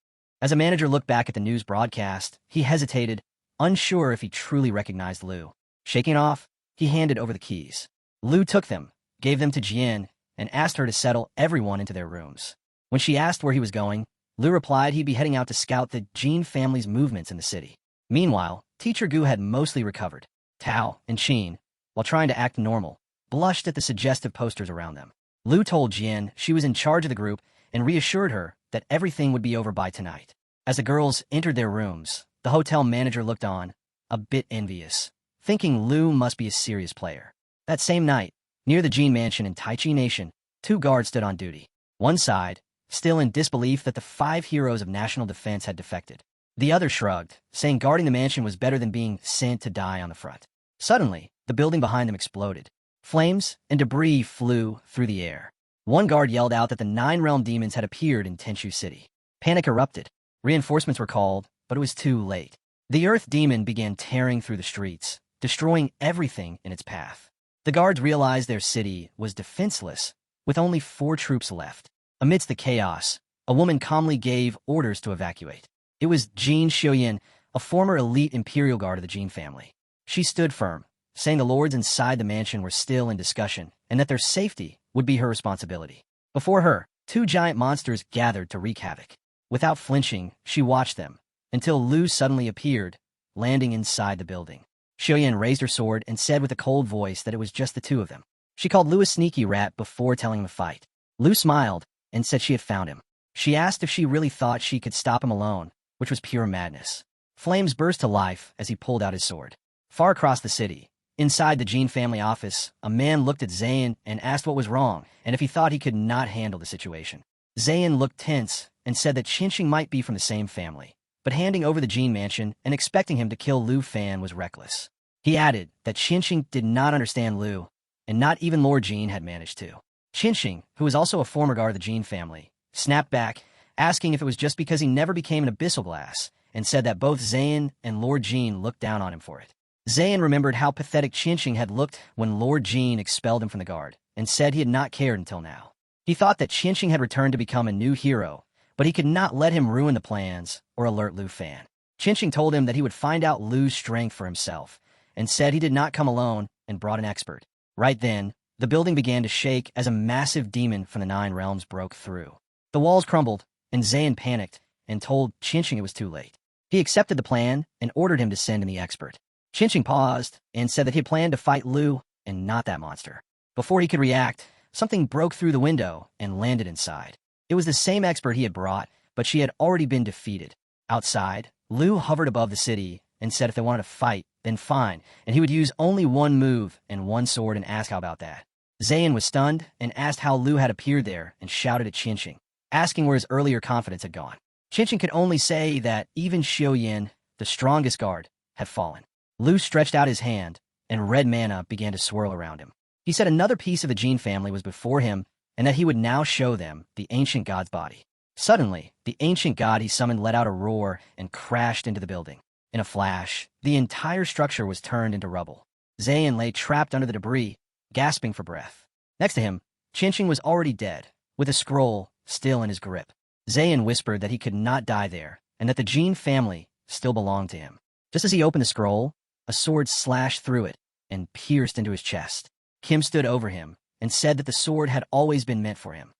As a manager looked back at the news broadcast, he hesitated, unsure if he truly recognized Lu. Shaking off, he handed over the keys. Lu took them, gave them to Jian, and asked her to settle everyone into their rooms. When she asked where he was going, Lu replied he'd be heading out to scout the Jin family's movements in the city. Meanwhile, Teacher Gu had mostly recovered. Tao and Qin, while trying to act normal, blushed at the suggestive posters around them. Lu told Jian she was in charge of the group and reassured her that everything would be over by tonight. As the girls entered their rooms, the hotel manager looked on, a bit envious, thinking Lu must be a serious player. That same night, near the Jin mansion in Taichi Nation, 2 guards stood on duty. One side, still in disbelief that the 5 heroes of national defense had defected. The other shrugged, saying guarding the mansion was better than being sent to die on the front. Suddenly, the building behind them exploded. Flames and debris flew through the air. One guard yelled out that the 9 realm demons had appeared in Tenshu City. Panic erupted. Reinforcements were called, but it was too late. The Earth Demon began tearing through the streets, destroying everything in its path. The guards realized their city was defenseless, with only 4 troops left. Amidst the chaos, a woman calmly gave orders to evacuate. It was Jin Xiuyan, a former elite imperial guard of the Jin family. She stood firm, saying the lords inside the mansion were still in discussion and that their safety would be her responsibility. Before her, 2 giant monsters gathered to wreak havoc. Without flinching, she watched them, until Lu suddenly appeared, landing inside the building. Xiuyan raised her sword and said with a cold voice that it was just the 2 of them. She called Lu a sneaky rat before telling him to fight. Lu smiled and said she had found him. She asked if she really thought she could stop him alone, which was pure madness. Flames burst to life as he pulled out his sword. Far across the city, inside the Jin family office, a man looked at Zayn and asked what was wrong and if he thought he could not handle the situation. Zayn looked tense and said that Qinqing might be from the same family, but handing over the Jin mansion and expecting him to kill Lu Fan was reckless. He added that Qinqing did not understand Lu, and not even Lord Jin had managed to. Qinqing, who was also a former guard of the Jin family, snapped back, asking if it was just because he never became an abyssal glass, and said that both Zayn and Lord Jin looked down on him for it. Zayn remembered how pathetic Qinqing had looked when Lord Jin expelled him from the guard, and said he had not cared until now. He thought that Qinqing had returned to become a new hero, but he could not let him ruin the plans or alert Lu Fan. Qinqing told him that he would find out Lu's strength for himself, and said he did not come alone and brought an expert. Right then, the building began to shake as a massive demon from the 9 realms broke through. The walls crumbled, and Zayn panicked and told Qinqing it was too late. He accepted the plan and ordered him to send in the expert. Qinqing paused and said that he planned to fight Lu and not that monster. Before he could react, something broke through the window and landed inside. It was the same expert he had brought, but she had already been defeated. Outside, Lu hovered above the city and said if they wanted to fight, then fine, and he would use only 1 move and 1 sword and ask how about that. Zayn was stunned and asked how Lu had appeared there and shouted at Qinqing, asking where his earlier confidence had gone. Qinqing could only say that even Xiuyan, the strongest guard, had fallen. Lu stretched out his hand, and red mana began to swirl around him. He said another piece of the Jin family was before him, and that he would now show them the ancient god's body. Suddenly, the ancient god he summoned let out a roar and crashed into the building. In a flash, the entire structure was turned into rubble. Zayn lay trapped under the debris, gasping for breath. Next to him, Qinqing was already dead, with a scroll still in his grip. Zayn whispered that he could not die there, and that the Jin family still belonged to him. Just as he opened the scroll, a sword slashed through it and pierced into his chest. Kim stood over him and said that the sword had always been meant for him.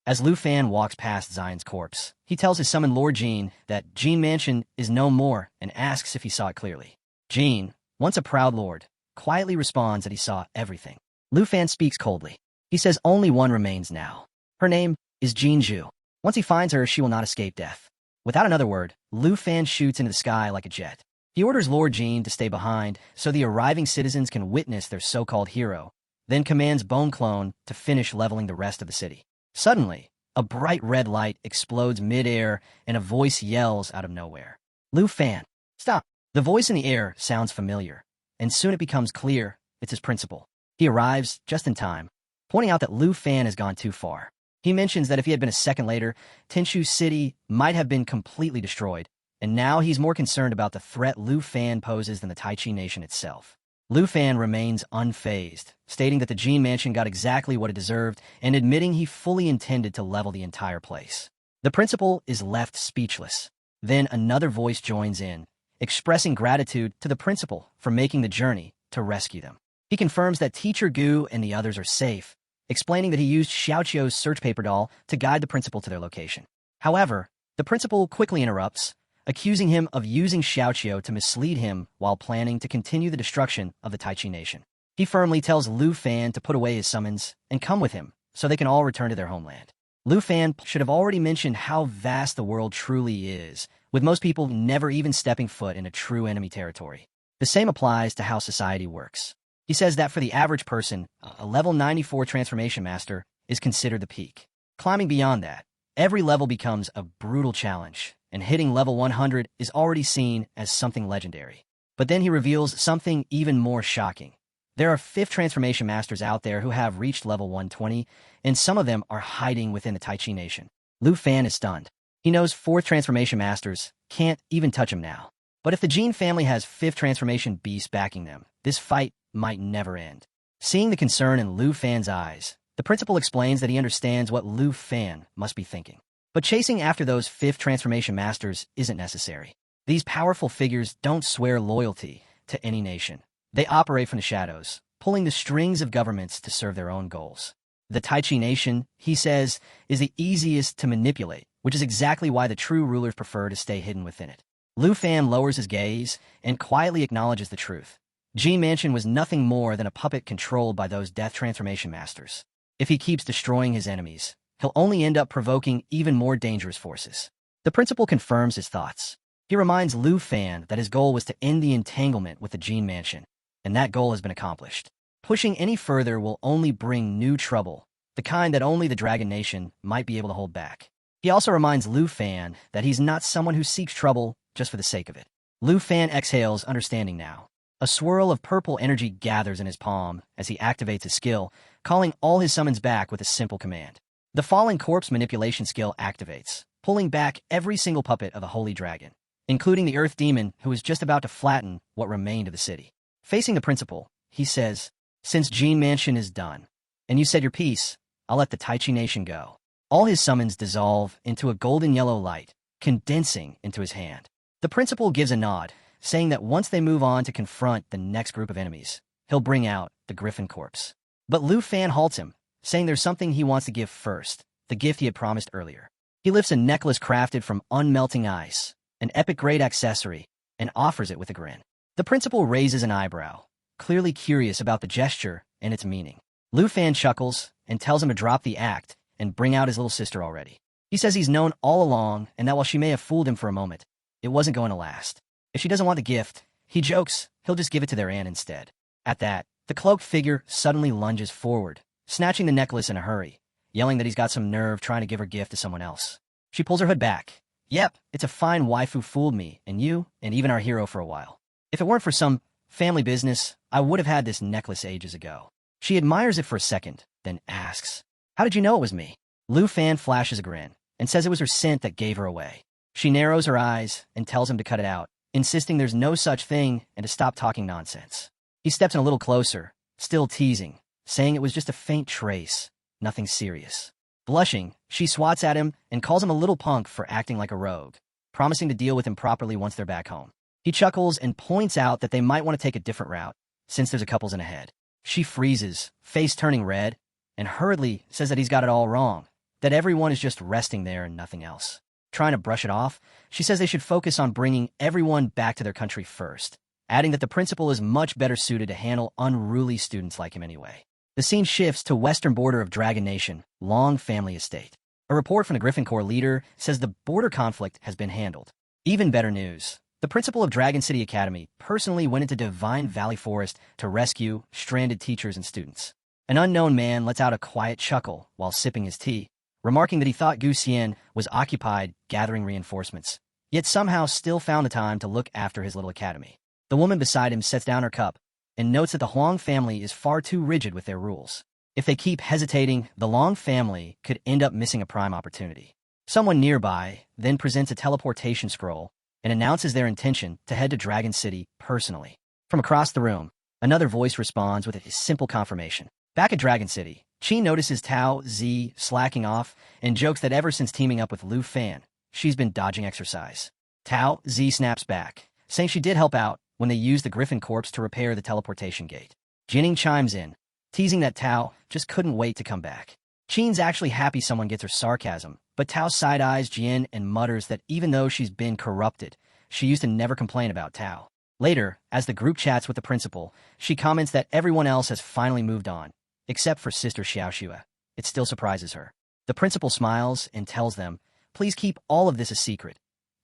As Lu Fan walks past Zion's corpse, he tells his summoned Lord Jin that Jin Mansion is no more and asks if he saw it clearly. Jin, once a proud lord, quietly responds that he saw everything. Lu Fan speaks coldly. He says only one remains now. Her name is Jin Zhu. Once he finds her, she will not escape death. Without another word, Lu Fan shoots into the sky like a jet. He orders Lord Jin to stay behind so the arriving citizens can witness their so-called hero, then commands Bone Clone to finish leveling the rest of the city. Suddenly, a bright red light explodes mid-air and a voice yells out of nowhere. Lu Fan, stop! The voice in the air sounds familiar, and soon it becomes clear it's his principal. He arrives just in time, pointing out that Lu Fan has gone too far. He mentions that if he had been a second later, Tenshu City might have been completely destroyed, and now he's more concerned about the threat Lu Fan poses than the Taichi Nation itself. Lu Fan remains unfazed, stating that the Jin Mansion got exactly what it deserved and admitting he fully intended to level the entire place. The principal is left speechless. Then another voice joins in, expressing gratitude to the principal for making the journey to rescue them. He confirms that Teacher Gu and the others are safe, explaining that he used Xiaoqiu's search paper doll to guide the principal to their location. However, the principal quickly interrupts, accusing him of using Xiaoqiu to mislead him while planning to continue the destruction of the Taichi nation. He firmly tells Lu Fan to put away his summons and come with him so they can all return to their homeland. Lu Fan should have already mentioned how vast the world truly is, with most people never even stepping foot in a true enemy territory. The same applies to how society works. He says that for the average person, a level 94 transformation master is considered the peak. Climbing beyond that, every level becomes a brutal challenge, and hitting level 100 is already seen as something legendary. But then he reveals something even more shocking. There are 5th transformation masters out there who have reached level 120, and some of them are hiding within the Taichi nation. Lu Fan is stunned. He knows 4th transformation masters can't even touch him now. But if the Jin family has 5th transformation beasts backing them, this fight might never end. Seeing the concern in Lu Fan's eyes, the principal explains that he understands what Lu Fan must be thinking. But chasing after those 5th transformation masters isn't necessary. These powerful figures don't swear loyalty to any nation. They operate from the shadows, pulling the strings of governments to serve their own goals. The Taichi nation, he says, is the easiest to manipulate, which is exactly why the true rulers prefer to stay hidden within it. Lu Fan lowers his gaze and quietly acknowledges the truth. Jin Mansion was nothing more than a puppet controlled by those death transformation masters. If he keeps destroying his enemies, he'll only end up provoking even more dangerous forces. The principal confirms his thoughts. He reminds Lu Fan that his goal was to end the entanglement with the Jin Mansion, and that goal has been accomplished. Pushing any further will only bring new trouble, the kind that only the Dragon Nation might be able to hold back. He also reminds Lu Fan that he's not someone who seeks trouble just for the sake of it. Lu Fan exhales, understanding now. A swirl of purple energy gathers in his palm as he activates his skill, calling all his summons back with a simple command. The falling corpse manipulation skill activates, pulling back every single puppet of the Holy Dragon, including the Earth Demon who is just about to flatten what remained of the city. Facing the principal, he says, "Since Jin Mansion is done, and you said your piece, I'll let the Taichi nation go." All his summons dissolve into a golden yellow light, condensing into his hand. The principal gives a nod, saying that once they move on to confront the next group of enemies, he'll bring out the Griffin Corpse. But Lu Fan halts him, saying there's something he wants to give first, the gift he had promised earlier. He lifts a necklace crafted from unmelting ice, an epic-grade accessory, and offers it with a grin. The principal raises an eyebrow, clearly curious about the gesture and its meaning. Lu Fan chuckles and tells him to drop the act and bring out his little sister already. He says he's known all along and that while she may have fooled him for a moment, it wasn't going to last. If she doesn't want the gift, he jokes he'll just give it to their aunt instead. At that, the cloaked figure suddenly lunges forward, snatching the necklace in a hurry, yelling that he's got some nerve trying to give her gift to someone else. She pulls her hood back. "Yep, it's a fine wife who fooled me, and you, and even our hero for a while. If it weren't for some family business, I would have had this necklace ages ago." She admires it for a second, then asks, "How did you know it was me?" Lu Fan flashes a grin and says it was her scent that gave her away. She narrows her eyes and tells him to cut it out, insisting there's no such thing and to stop talking nonsense. He steps in a little closer, still teasing, saying it was just a faint trace, nothing serious. Blushing, she swats at him and calls him a little punk for acting like a rogue, promising to deal with him properly once they're back home. He chuckles and points out that they might want to take a different route, since there's a couples in ahead. She freezes, face turning red, and hurriedly says that he's got it all wrong, that everyone is just resting there and nothing else. Trying to brush it off, she says they should focus on bringing everyone back to their country first, adding that the principal is much better suited to handle unruly students like him anyway. The scene shifts to western border of Dragon Nation, Long Family Estate. A report from the Griffin Corps leader says the border conflict has been handled. Even better news. The principal of Dragon City Academy personally went into Divine Valley Forest to rescue stranded teachers and students. An unknown man lets out a quiet chuckle while sipping his tea, remarking that he thought Gu Xian was occupied gathering reinforcements, yet somehow still found the time to look after his little academy. The woman beside him sets down her cup and notes that the Huang family is far too rigid with their rules. If they keep hesitating, the Long family could end up missing a prime opportunity. Someone nearby then presents a teleportation scroll and announces their intention to head to Dragon City personally. From across the room, another voice responds with a simple confirmation. Back at Dragon City, Qi notices Tao Z slacking off and jokes that ever since teaming up with Lu Fan, she's been dodging exercise. Tao Z snaps back, saying she did help out when they used the Griffin corpse to repair the teleportation gate. Jining chimes in, teasing that Tao just couldn't wait to come back. Qin's actually happy someone gets her sarcasm, but Tao side-eyes Jin and mutters that even though she's been corrupted, she used to never complain about Tao. Later, as the group chats with the principal, she comments that everyone else has finally moved on, except for Sister Xiaoxue. It still surprises her. The principal smiles and tells them, please keep all of this a secret.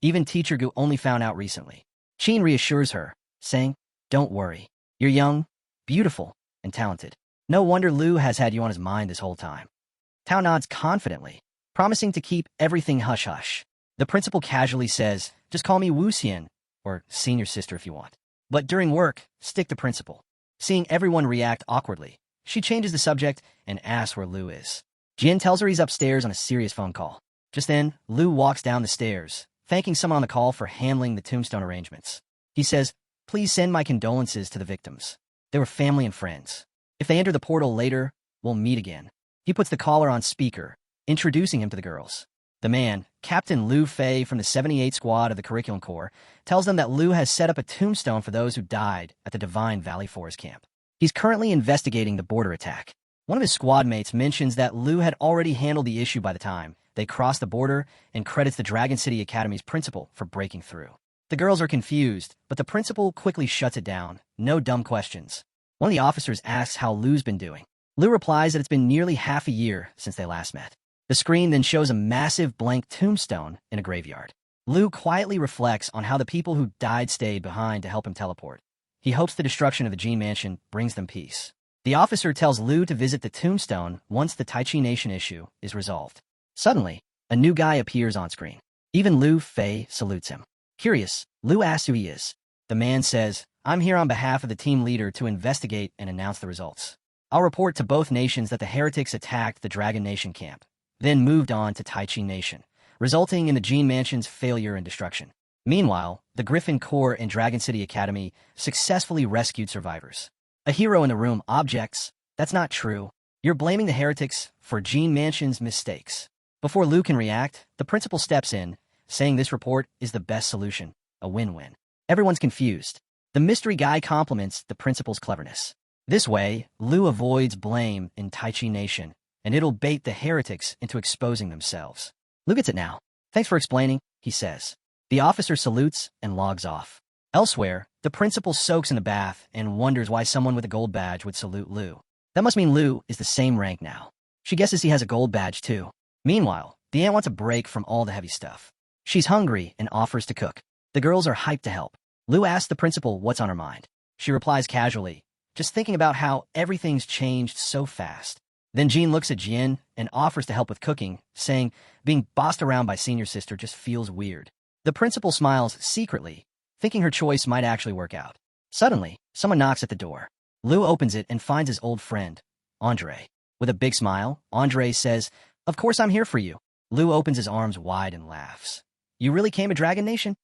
Even Teacher Gu only found out recently. Qin reassures her, saying, don't worry. You're young, beautiful, and talented. No wonder Lu has had you on his mind this whole time. Tao nods confidently, promising to keep everything hush-hush. The principal casually says, just call me Wu Xian, or senior sister if you want. But during work, stick to principal. Seeing everyone react awkwardly, she changes the subject and asks where Lu is. Jin tells her he's upstairs on a serious phone call. Just then, Lu walks down the stairs, thanking someone on the call for handling the tombstone arrangements. He says, please send my condolences to the victims. They were family and friends. If they enter the portal later, we'll meet again. He puts the caller on speaker, introducing him to the girls. The man, Captain Lu Fei from the 78 Squad of the Curriculum Corps, tells them that Lu has set up a tombstone for those who died at the Divine Valley Forest Camp. He's currently investigating the border attack. One of his squad mates mentions that Lu had already handled the issue by the time they crossed the border and credits the Dragon City Academy's principal for breaking through. The girls are confused, but the principal quickly shuts it down. No dumb questions. One of the officers asks how Lu's been doing. Lu replies that it's been nearly half a year since they last met. The screen then shows a massive blank tombstone in a graveyard. Lu quietly reflects on how the people who died stayed behind to help him teleport. He hopes the destruction of the Jin Mansion brings them peace. The officer tells Lu to visit the tombstone once the Taichi Nation issue is resolved. Suddenly, a new guy appears on screen. Even Lu Fei salutes him. Curious, Lu asks who he is. The man says, I'm here on behalf of the team leader to investigate and announce the results. I'll report to both nations that the heretics attacked the Dragon Nation camp, then moved on to Taichi Nation, resulting in the Jin Mansion's failure and destruction. Meanwhile, the Griffin Corps and Dragon City Academy successfully rescued survivors. A hero in the room objects, that's not true. You're blaming the heretics for Jin Mansion's mistakes. Before Lu can react, the principal steps in, saying this report is the best solution, a win-win. Everyone's confused. The mystery guy compliments the principal's cleverness. This way, Lu avoids blame in Taichi Nation, and it'll bait the heretics into exposing themselves. Lu gets it now. Thanks for explaining, he says. The officer salutes and logs off. Elsewhere, the principal soaks in the bath and wonders why someone with a gold badge would salute Lu. That must mean Lu is the same rank now. She guesses he has a gold badge too. Meanwhile, the aunt wants a break from all the heavy stuff. She's hungry and offers to cook. The girls are hyped to help. Lu asks the principal what's on her mind. She replies casually, just thinking about how everything's changed so fast. Then Jean looks at Jin and offers to help with cooking, saying being bossed around by senior sister just feels weird. The principal smiles secretly, thinking her choice might actually work out. Suddenly, someone knocks at the door. Lu opens it and finds his old friend, Andre. With a big smile, Andre says, of course I'm here for you. Lu opens his arms wide and laughs. You really came to Dragon Nation?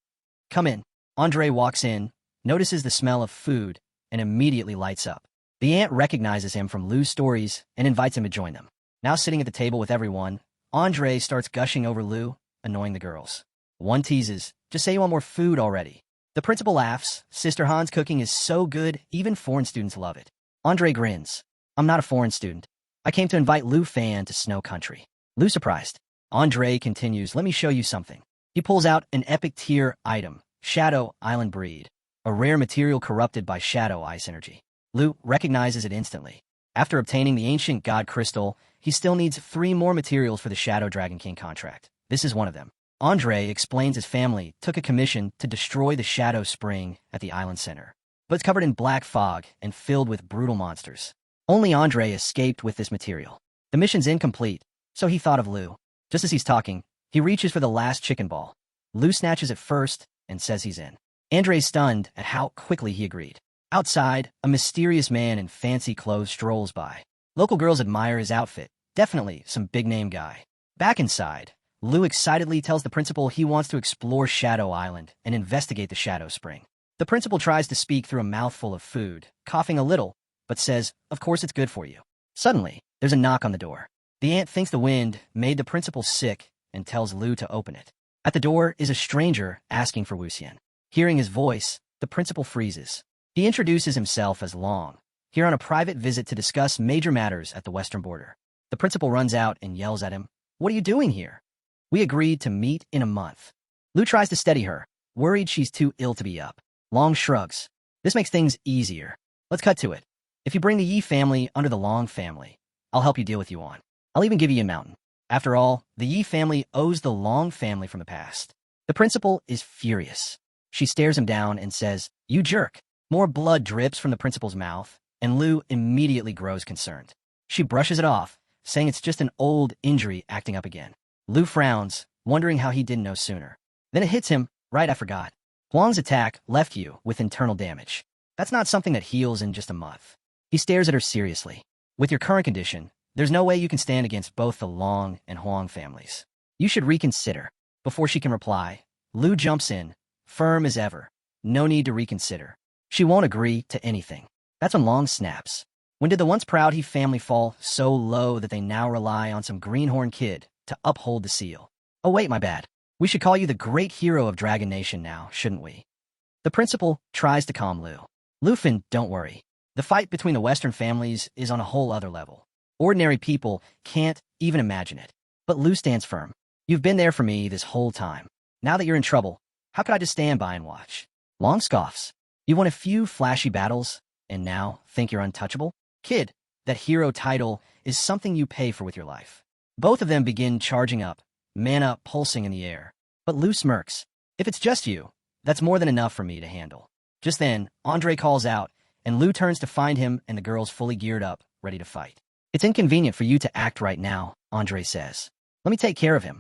Come in. Andre walks in, notices the smell of food, and immediately lights up. The aunt recognizes him from Lu's stories and invites him to join them. Now sitting at the table with everyone, Andre starts gushing over Lu, annoying the girls. One teases, just say you want more food already. The principal laughs. Sister Han's cooking is so good, even foreign students love it. Andre grins. I'm not a foreign student. I came to invite Lu Fan to Snow Country. Lu surprised. Andre continues, let me show you something. He pulls out an epic tier item, Shadow Island Breed, a rare material corrupted by shadow ice energy. Lu recognizes it instantly. After obtaining the ancient god crystal, he still needs 3 more materials for the Shadow Dragon King contract. This is one of them. Andre explains his family took a commission to destroy the Shadow Spring at the island center, but it's covered in black fog and filled with brutal monsters. Only Andre escaped with this material. The mission's incomplete, so he thought of Lu. Just as he's talking, he reaches for the last chicken ball. Lu snatches it first and says he's in. Andre's stunned at how quickly he agreed. Outside, a mysterious man in fancy clothes strolls by. Local girls admire his outfit. Definitely some big-name guy. Back inside, Lu excitedly tells the principal he wants to explore Shadow Island and investigate the Shadow Spring. The principal tries to speak through a mouthful of food, coughing a little, but says, of course it's good for you. Suddenly, There's a knock on the door. The aunt thinks the wind made the principal sick and tells Lu to open it. At the door is a stranger asking for Wuxian. Hearing his voice, the principal freezes. He introduces himself as Long, here on a private visit to discuss major matters at the western border. The principal runs out and yells at him, "What are you doing here?" "We agreed to meet in a month." Lu tries to steady her, worried she's too ill to be up. Long shrugs. "This makes things easier. Let's cut to it. If you bring the Yi family under the Long family, I'll help you deal with Yuan. I'll even give you a mountain." After all, the Yi family owes the Long family from the past. The principal is furious. She stares him down and says, "You jerk." More blood drips from the principal's mouth, and Lu immediately grows concerned. She brushes it off, saying it's just an old injury acting up again. Lu frowns, wondering how he didn't know sooner. Then it hits him, "Right, I forgot. Huang's attack left you with internal damage. That's not something that heals in just a month." He stares at her seriously. "With your current condition, there's no way you can stand against both the Long and Huang families. You should reconsider." Before she can reply, Lu jumps in, firm as ever. No need to reconsider. She won't agree to anything. That's when Long snaps. When did the once proud He family fall so low that they now rely on some greenhorn kid to uphold the seal? "Oh wait, my bad. We should call you the great hero of Dragon Nation now, shouldn't we?" The principal tries to calm Lu. "Lufin, don't worry. The fight between the Western families is on a whole other level. Ordinary people can't even imagine it." But Lu stands firm. "You've been there for me this whole time. Now that you're in trouble, how could I just stand by and watch?" Long scoffs. "You won a few flashy battles, and now think you're untouchable? Kid, that hero title is something you pay for with your life." Both of them begin charging up, mana pulsing in the air. But Lu smirks. "If it's just you, that's more than enough for me to handle." Just then, Andre calls out, and Lu turns to find him and the girls fully geared up, ready to fight. "It's inconvenient for you to act right now," Andre says. "Let me take care of him."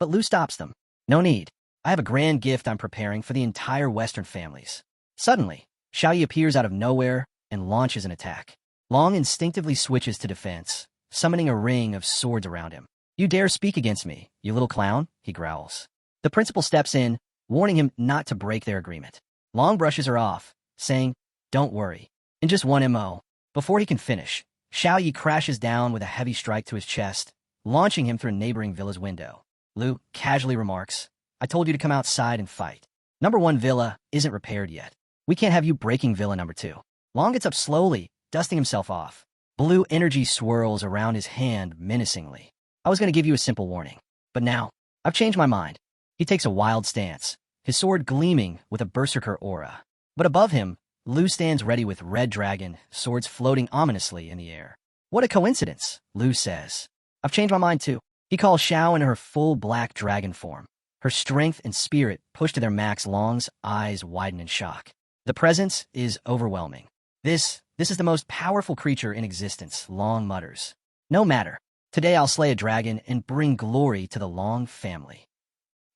But Lu stops them. "No need. I have a grand gift I'm preparing for the entire Western families." Suddenly, Xiaoyi appears out of nowhere and launches an attack. Long instinctively switches to defense, summoning a ring of swords around him. "You dare speak against me, you little clown?" he growls. The principal steps in, warning him not to break their agreement. Long brushes her off, saying, "Don't worry." In just one MO. Before he can finish, Xiaoyi crashes down with a heavy strike to his chest, launching him through a neighboring villa's window. Lu casually remarks, "I told you to come outside and fight. Number 1 villa isn't repaired yet. We can't have you breaking villa number 2. Long gets up slowly, dusting himself off. Blue energy swirls around his hand menacingly. "I was going to give you a simple warning, but now, I've changed my mind." He takes a wild stance, his sword gleaming with a berserker aura. But above him, Lu stands ready with red dragon, swords floating ominously in the air. "What a coincidence," Lu says. "I've changed my mind too." He calls Xiao in her full black dragon form. Her strength and spirit push to their max. Long's eyes widen in shock. The presence is overwhelming. This is the most powerful creature in existence," Long mutters. "No matter. Today I'll slay a dragon and bring glory to the Long family."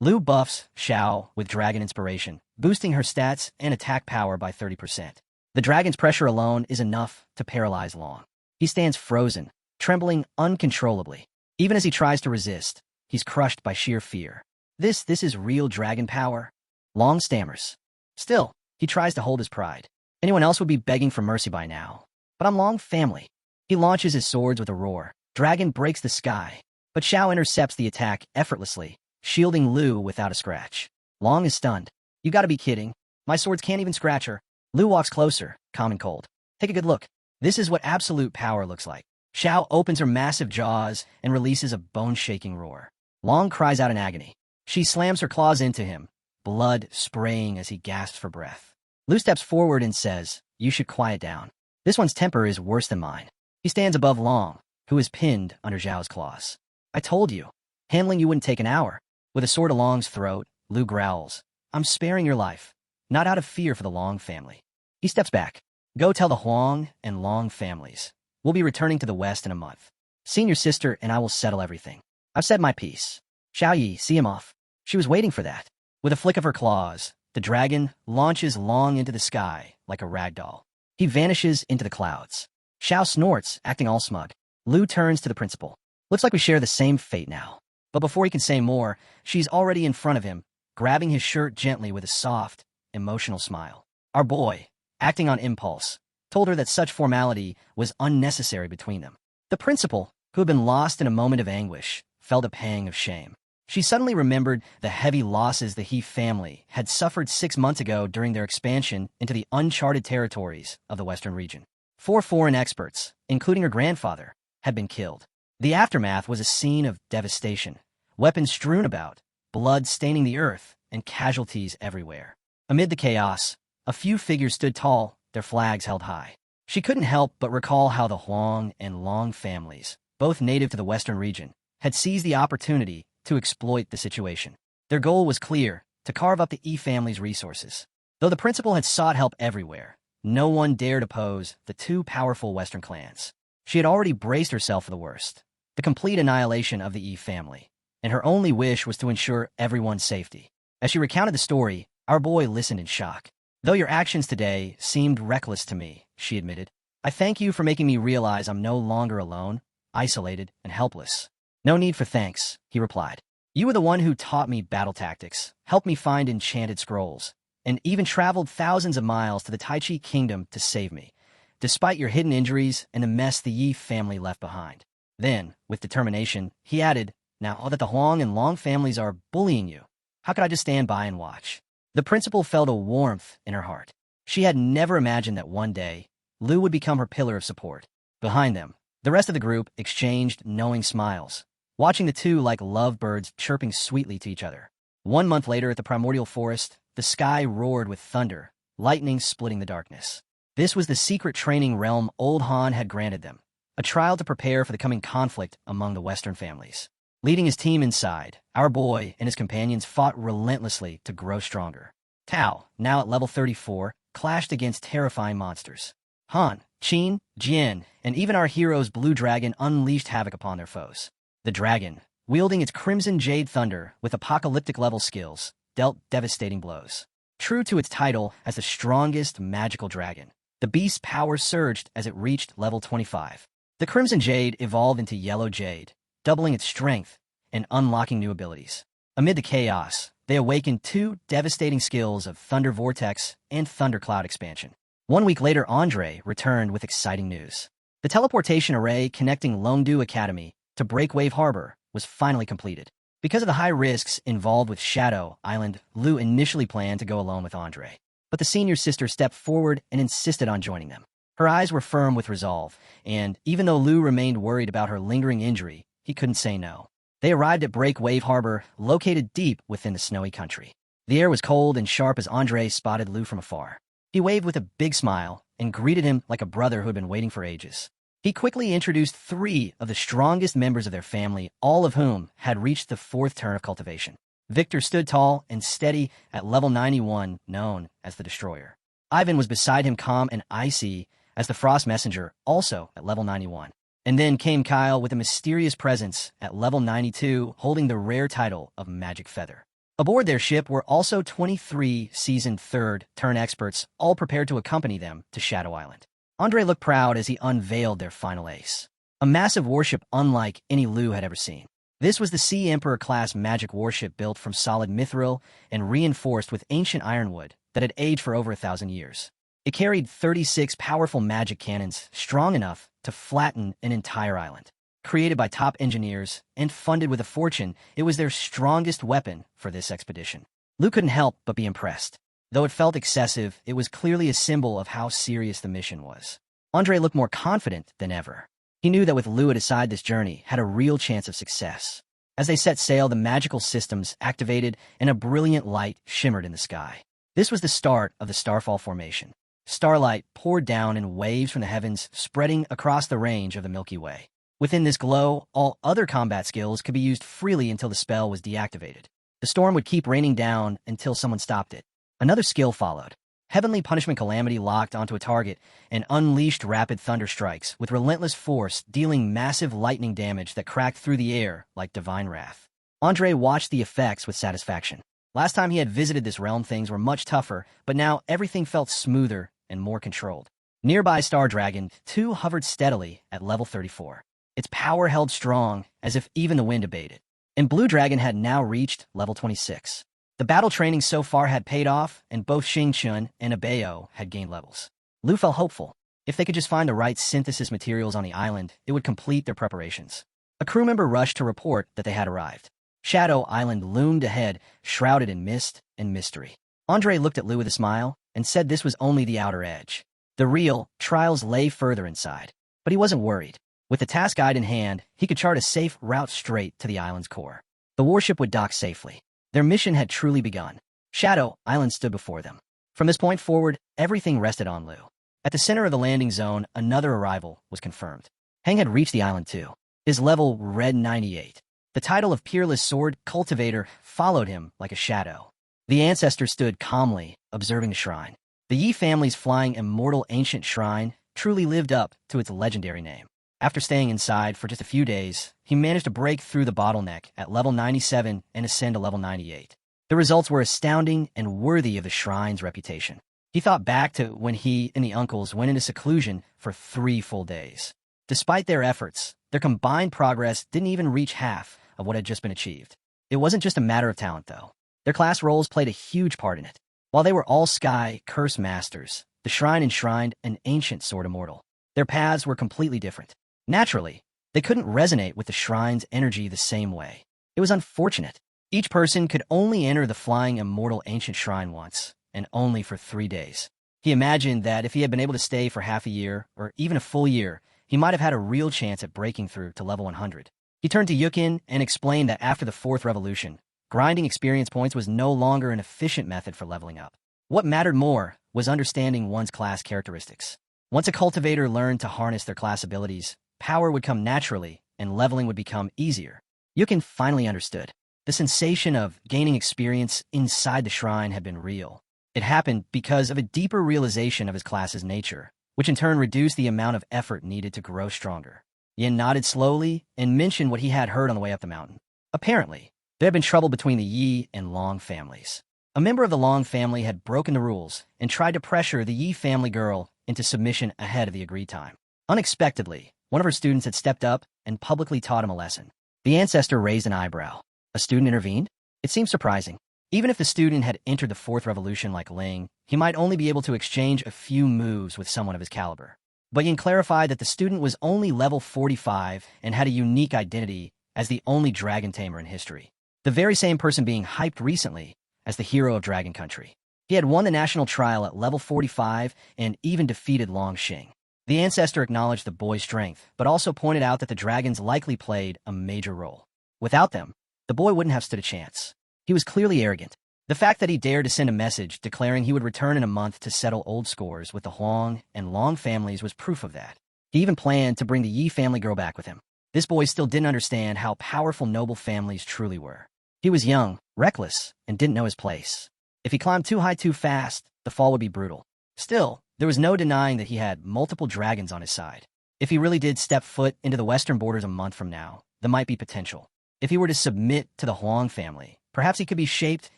Lu buffs Xiao with dragon inspiration, boosting her stats and attack power by 30%. The dragon's pressure alone is enough to paralyze Long. He stands frozen, trembling uncontrollably. Even as he tries to resist, he's crushed by sheer fear. This is real dragon power? Long stammers. Still, he tries to hold his pride. Anyone else would be begging for mercy by now. But I'm Long family. He launches his swords with a roar. Dragon breaks the sky. But Xiao intercepts the attack effortlessly, shielding Lu without a scratch. Long is stunned. "You gotta be kidding. My swords can't even scratch her." Lu walks closer, calm and cold. "Take a good look. This is what absolute power looks like." Xiao opens her massive jaws and releases a bone-shaking roar. Long cries out in agony. She slams her claws into him, blood spraying as he gasps for breath. Lu steps forward and says, "You should quiet down. This one's temper is worse than mine." He stands above Long, who is pinned under Zhao's claws. "I told you. Handling you wouldn't take an hour." With a sword to Long's throat, Lu growls, "I'm sparing your life, not out of fear for the Long family." He steps back. "Go tell the Huang and Long families. We'll be returning to the West in a month. Senior sister and I will settle everything. I've said my piece." Xiaoyi, see him off. She was waiting for that. With a flick of her claws, the dragon launches Long into the sky like a rag doll. He vanishes into the clouds. Xiao snorts, acting all smug. Lu turns to the principal. "Looks like we share the same fate now." But before he can say more, she's already in front of him, grabbing his shirt gently with a soft, emotional smile. Our boy, acting on impulse, told her that such formality was unnecessary between them. The principal, who had been lost in a moment of anguish, felt a pang of shame. She suddenly remembered the heavy losses the He family had suffered 6 months ago during their expansion into the uncharted territories of the Western region. 4 foreign experts, including her grandfather, had been killed. The aftermath was a scene of devastation, weapons strewn about, blood staining the earth, and casualties everywhere. Amid the chaos, a few figures stood tall, their flags held high. She couldn't help but recall how the Huang and Long families, both native to the Western region, had seized the opportunity to exploit the situation. Their goal was clear, to carve up the Yi family's resources. Though the principal had sought help everywhere, no one dared oppose the 2 powerful Western clans. She had already braced herself for the worst, the complete annihilation of the Yi family, and her only wish was to ensure everyone's safety. As she recounted the story, our boy listened in shock. "Though your actions today seemed reckless to me," she admitted, "I thank you for making me realize I'm no longer alone, isolated, and helpless." "No need for thanks," he replied. "You were the one who taught me battle tactics, helped me find enchanted scrolls, and even traveled thousands of miles to the Tai Chi kingdom to save me, despite your hidden injuries and the mess the Yi family left behind." Then, with determination, he added, "Now that the Huang and Long families are bullying you, how could I just stand by and watch?" The principal felt a warmth in her heart. She had never imagined that one day, Lu would become her pillar of support. Behind them, the rest of the group exchanged knowing smiles, watching the 2 like lovebirds chirping sweetly to each other. 1 month later at the primordial forest, the sky roared with thunder, lightning splitting the darkness. This was the secret training realm Old Han had granted them, a trial to prepare for the coming conflict among the Western families. Leading his team inside, our boy and his companions fought relentlessly to grow stronger. Tao, now at level 34, clashed against terrifying monsters. Han, Qin, Jian, and even our hero's blue dragon unleashed havoc upon their foes. The dragon, wielding its crimson jade thunder with apocalyptic-level skills, dealt devastating blows. True to its title as the strongest magical dragon, the beast's power surged as it reached level 25. The crimson jade evolved into yellow jade, doubling its strength and unlocking new abilities. Amid the chaos, they awakened 2 devastating skills of Thunder Vortex and Thundercloud expansion. 1 week later, Andre returned with exciting news. The teleportation array connecting Longdu Academy to Breakwave Harbor was finally completed. Because of the high risks involved with Shadow Island, Lu initially planned to go alone with Andre. But the senior sister stepped forward and insisted on joining them. Her eyes were firm with resolve, and even though Lu remained worried about her lingering injury, he couldn't say no. They arrived at Breakwave Harbor, located deep within the snowy country. The air was cold and sharp as Andre spotted Lu from afar. He waved with a big smile and greeted him like a brother who had been waiting for ages. He quickly introduced 3 of the strongest members of their family, all of whom had reached the 4th turn of cultivation. Victor stood tall and steady at level 91, known as the Destroyer. Ivan was beside him, calm and icy as the Frost Messenger, also at level 91. And then came Kyle with a mysterious presence at level 92, holding the rare title of Magic Feather. Aboard their ship were also 23 seasoned 3rd turn experts, all prepared to accompany them to Shadow Island. Andre looked proud as he unveiled their final ace, a massive warship unlike any Lu had ever seen. This was the Sea Emperor-class magic warship built from solid mithril and reinforced with ancient ironwood that had aged for over 1,000 years. It carried 36 powerful magic cannons, strong enough to flatten an entire island. Created by top engineers and funded with a fortune, it was their strongest weapon for this expedition. Lu couldn't help but be impressed. Though it felt excessive, it was clearly a symbol of how serious the mission was. Andre looked more confident than ever. He knew that with Lu at his side, this journey had a real chance of success. As they set sail, the magical systems activated and a brilliant light shimmered in the sky. This was the start of the Starfall formation. Starlight poured down in waves from the heavens, spreading across the range of the Milky Way. Within this glow, all other combat skills could be used freely until the spell was deactivated. The storm would keep raining down until someone stopped it. Another skill followed. Heavenly Punishment Calamity locked onto a target and unleashed rapid thunder strikes with relentless force, dealing massive lightning damage that cracked through the air like divine wrath. Andre watched the effects with satisfaction. Last time he had visited this realm, things were much tougher, but now everything felt smoother and more controlled. Nearby Star Dragon 2 hovered steadily at level 34. Its power held strong, as if even the wind abated. And Blue Dragon had now reached level 26. The battle training so far had paid off, and both Xing Chun and Abeo had gained levels. Lu felt hopeful. If they could just find the right synthesis materials on the island, it would complete their preparations. A crew member rushed to report that they had arrived. Shadow Island loomed ahead, shrouded in mist and mystery. Andre looked at Lou with a smile and said this was only the outer edge. The real trials lay further inside. But he wasn't worried. With the task guide in hand, he could chart a safe route straight to the island's core. The warship would dock safely. Their mission had truly begun. Shadow Island stood before them. From this point forward, everything rested on Lou. At the center of the landing zone, another arrival was confirmed. Heng had reached the island too. His level read 98. The title of Peerless Sword Cultivator followed him like a shadow. The ancestor stood calmly, observing the shrine. The Yi family's flying immortal ancient shrine truly lived up to its legendary name. After staying inside for just a few days, he managed to break through the bottleneck at level 97 and ascend to level 98. The results were astounding and worthy of the shrine's reputation. He thought back to when he and the uncles went into seclusion for 3 full days. Despite their efforts, their combined progress didn't even reach half of what had just been achieved. It wasn't just a matter of talent, though. Their class roles played a huge part in it. While they were all Sky Curse Masters, the shrine enshrined an ancient sword immortal. Their paths were completely different. Naturally, they couldn't resonate with the shrine's energy the same way. It was unfortunate. Each person could only enter the flying immortal ancient shrine once, and only for 3 days. He imagined that if he had been able to stay for half a year, or even a full year, he might have had a real chance at breaking through to level 100. He turned to Yukin and explained that after the 4th revolution, grinding experience points was no longer an efficient method for leveling up. What mattered more was understanding one's class characteristics. Once a cultivator learned to harness their class abilities, power would come naturally, and leveling would become easier. Yukin finally understood. The sensation of gaining experience inside the shrine had been real. It happened because of a deeper realization of his class's nature, which in turn reduced the amount of effort needed to grow stronger. Yin nodded slowly and mentioned what he had heard on the way up the mountain. Apparently, there had been trouble between the Yi and Long families. A member of the Long family had broken the rules and tried to pressure the Yi family girl into submission ahead of the agreed time. Unexpectedly, one of her students had stepped up and publicly taught him a lesson. The ancestor raised an eyebrow. A student intervened? It seemed surprising. Even if the student had entered the 4th revolution like Ling, he might only be able to exchange a few moves with someone of his caliber. But Yin clarified that the student was only level 45 and had a unique identity as the only dragon tamer in history. The very same person being hyped recently as the hero of Dragon Country. He had won the national trial at level 45 and even defeated Long Xing. The ancestor acknowledged the boy's strength, but also pointed out that the dragons likely played a major role. Without them, the boy wouldn't have stood a chance. He was clearly arrogant. The fact that he dared to send a message declaring he would return in a month to settle old scores with the Huang and Long families was proof of that. He even planned to bring the Yi family girl back with him. This boy still didn't understand how powerful noble families truly were. He was young, reckless, and didn't know his place. If he climbed too high too fast, the fall would be brutal. Still, there was no denying that he had multiple dragons on his side. If he really did step foot into the western borders a month from now, there might be potential. If he were to submit to the Huang family, perhaps he could be shaped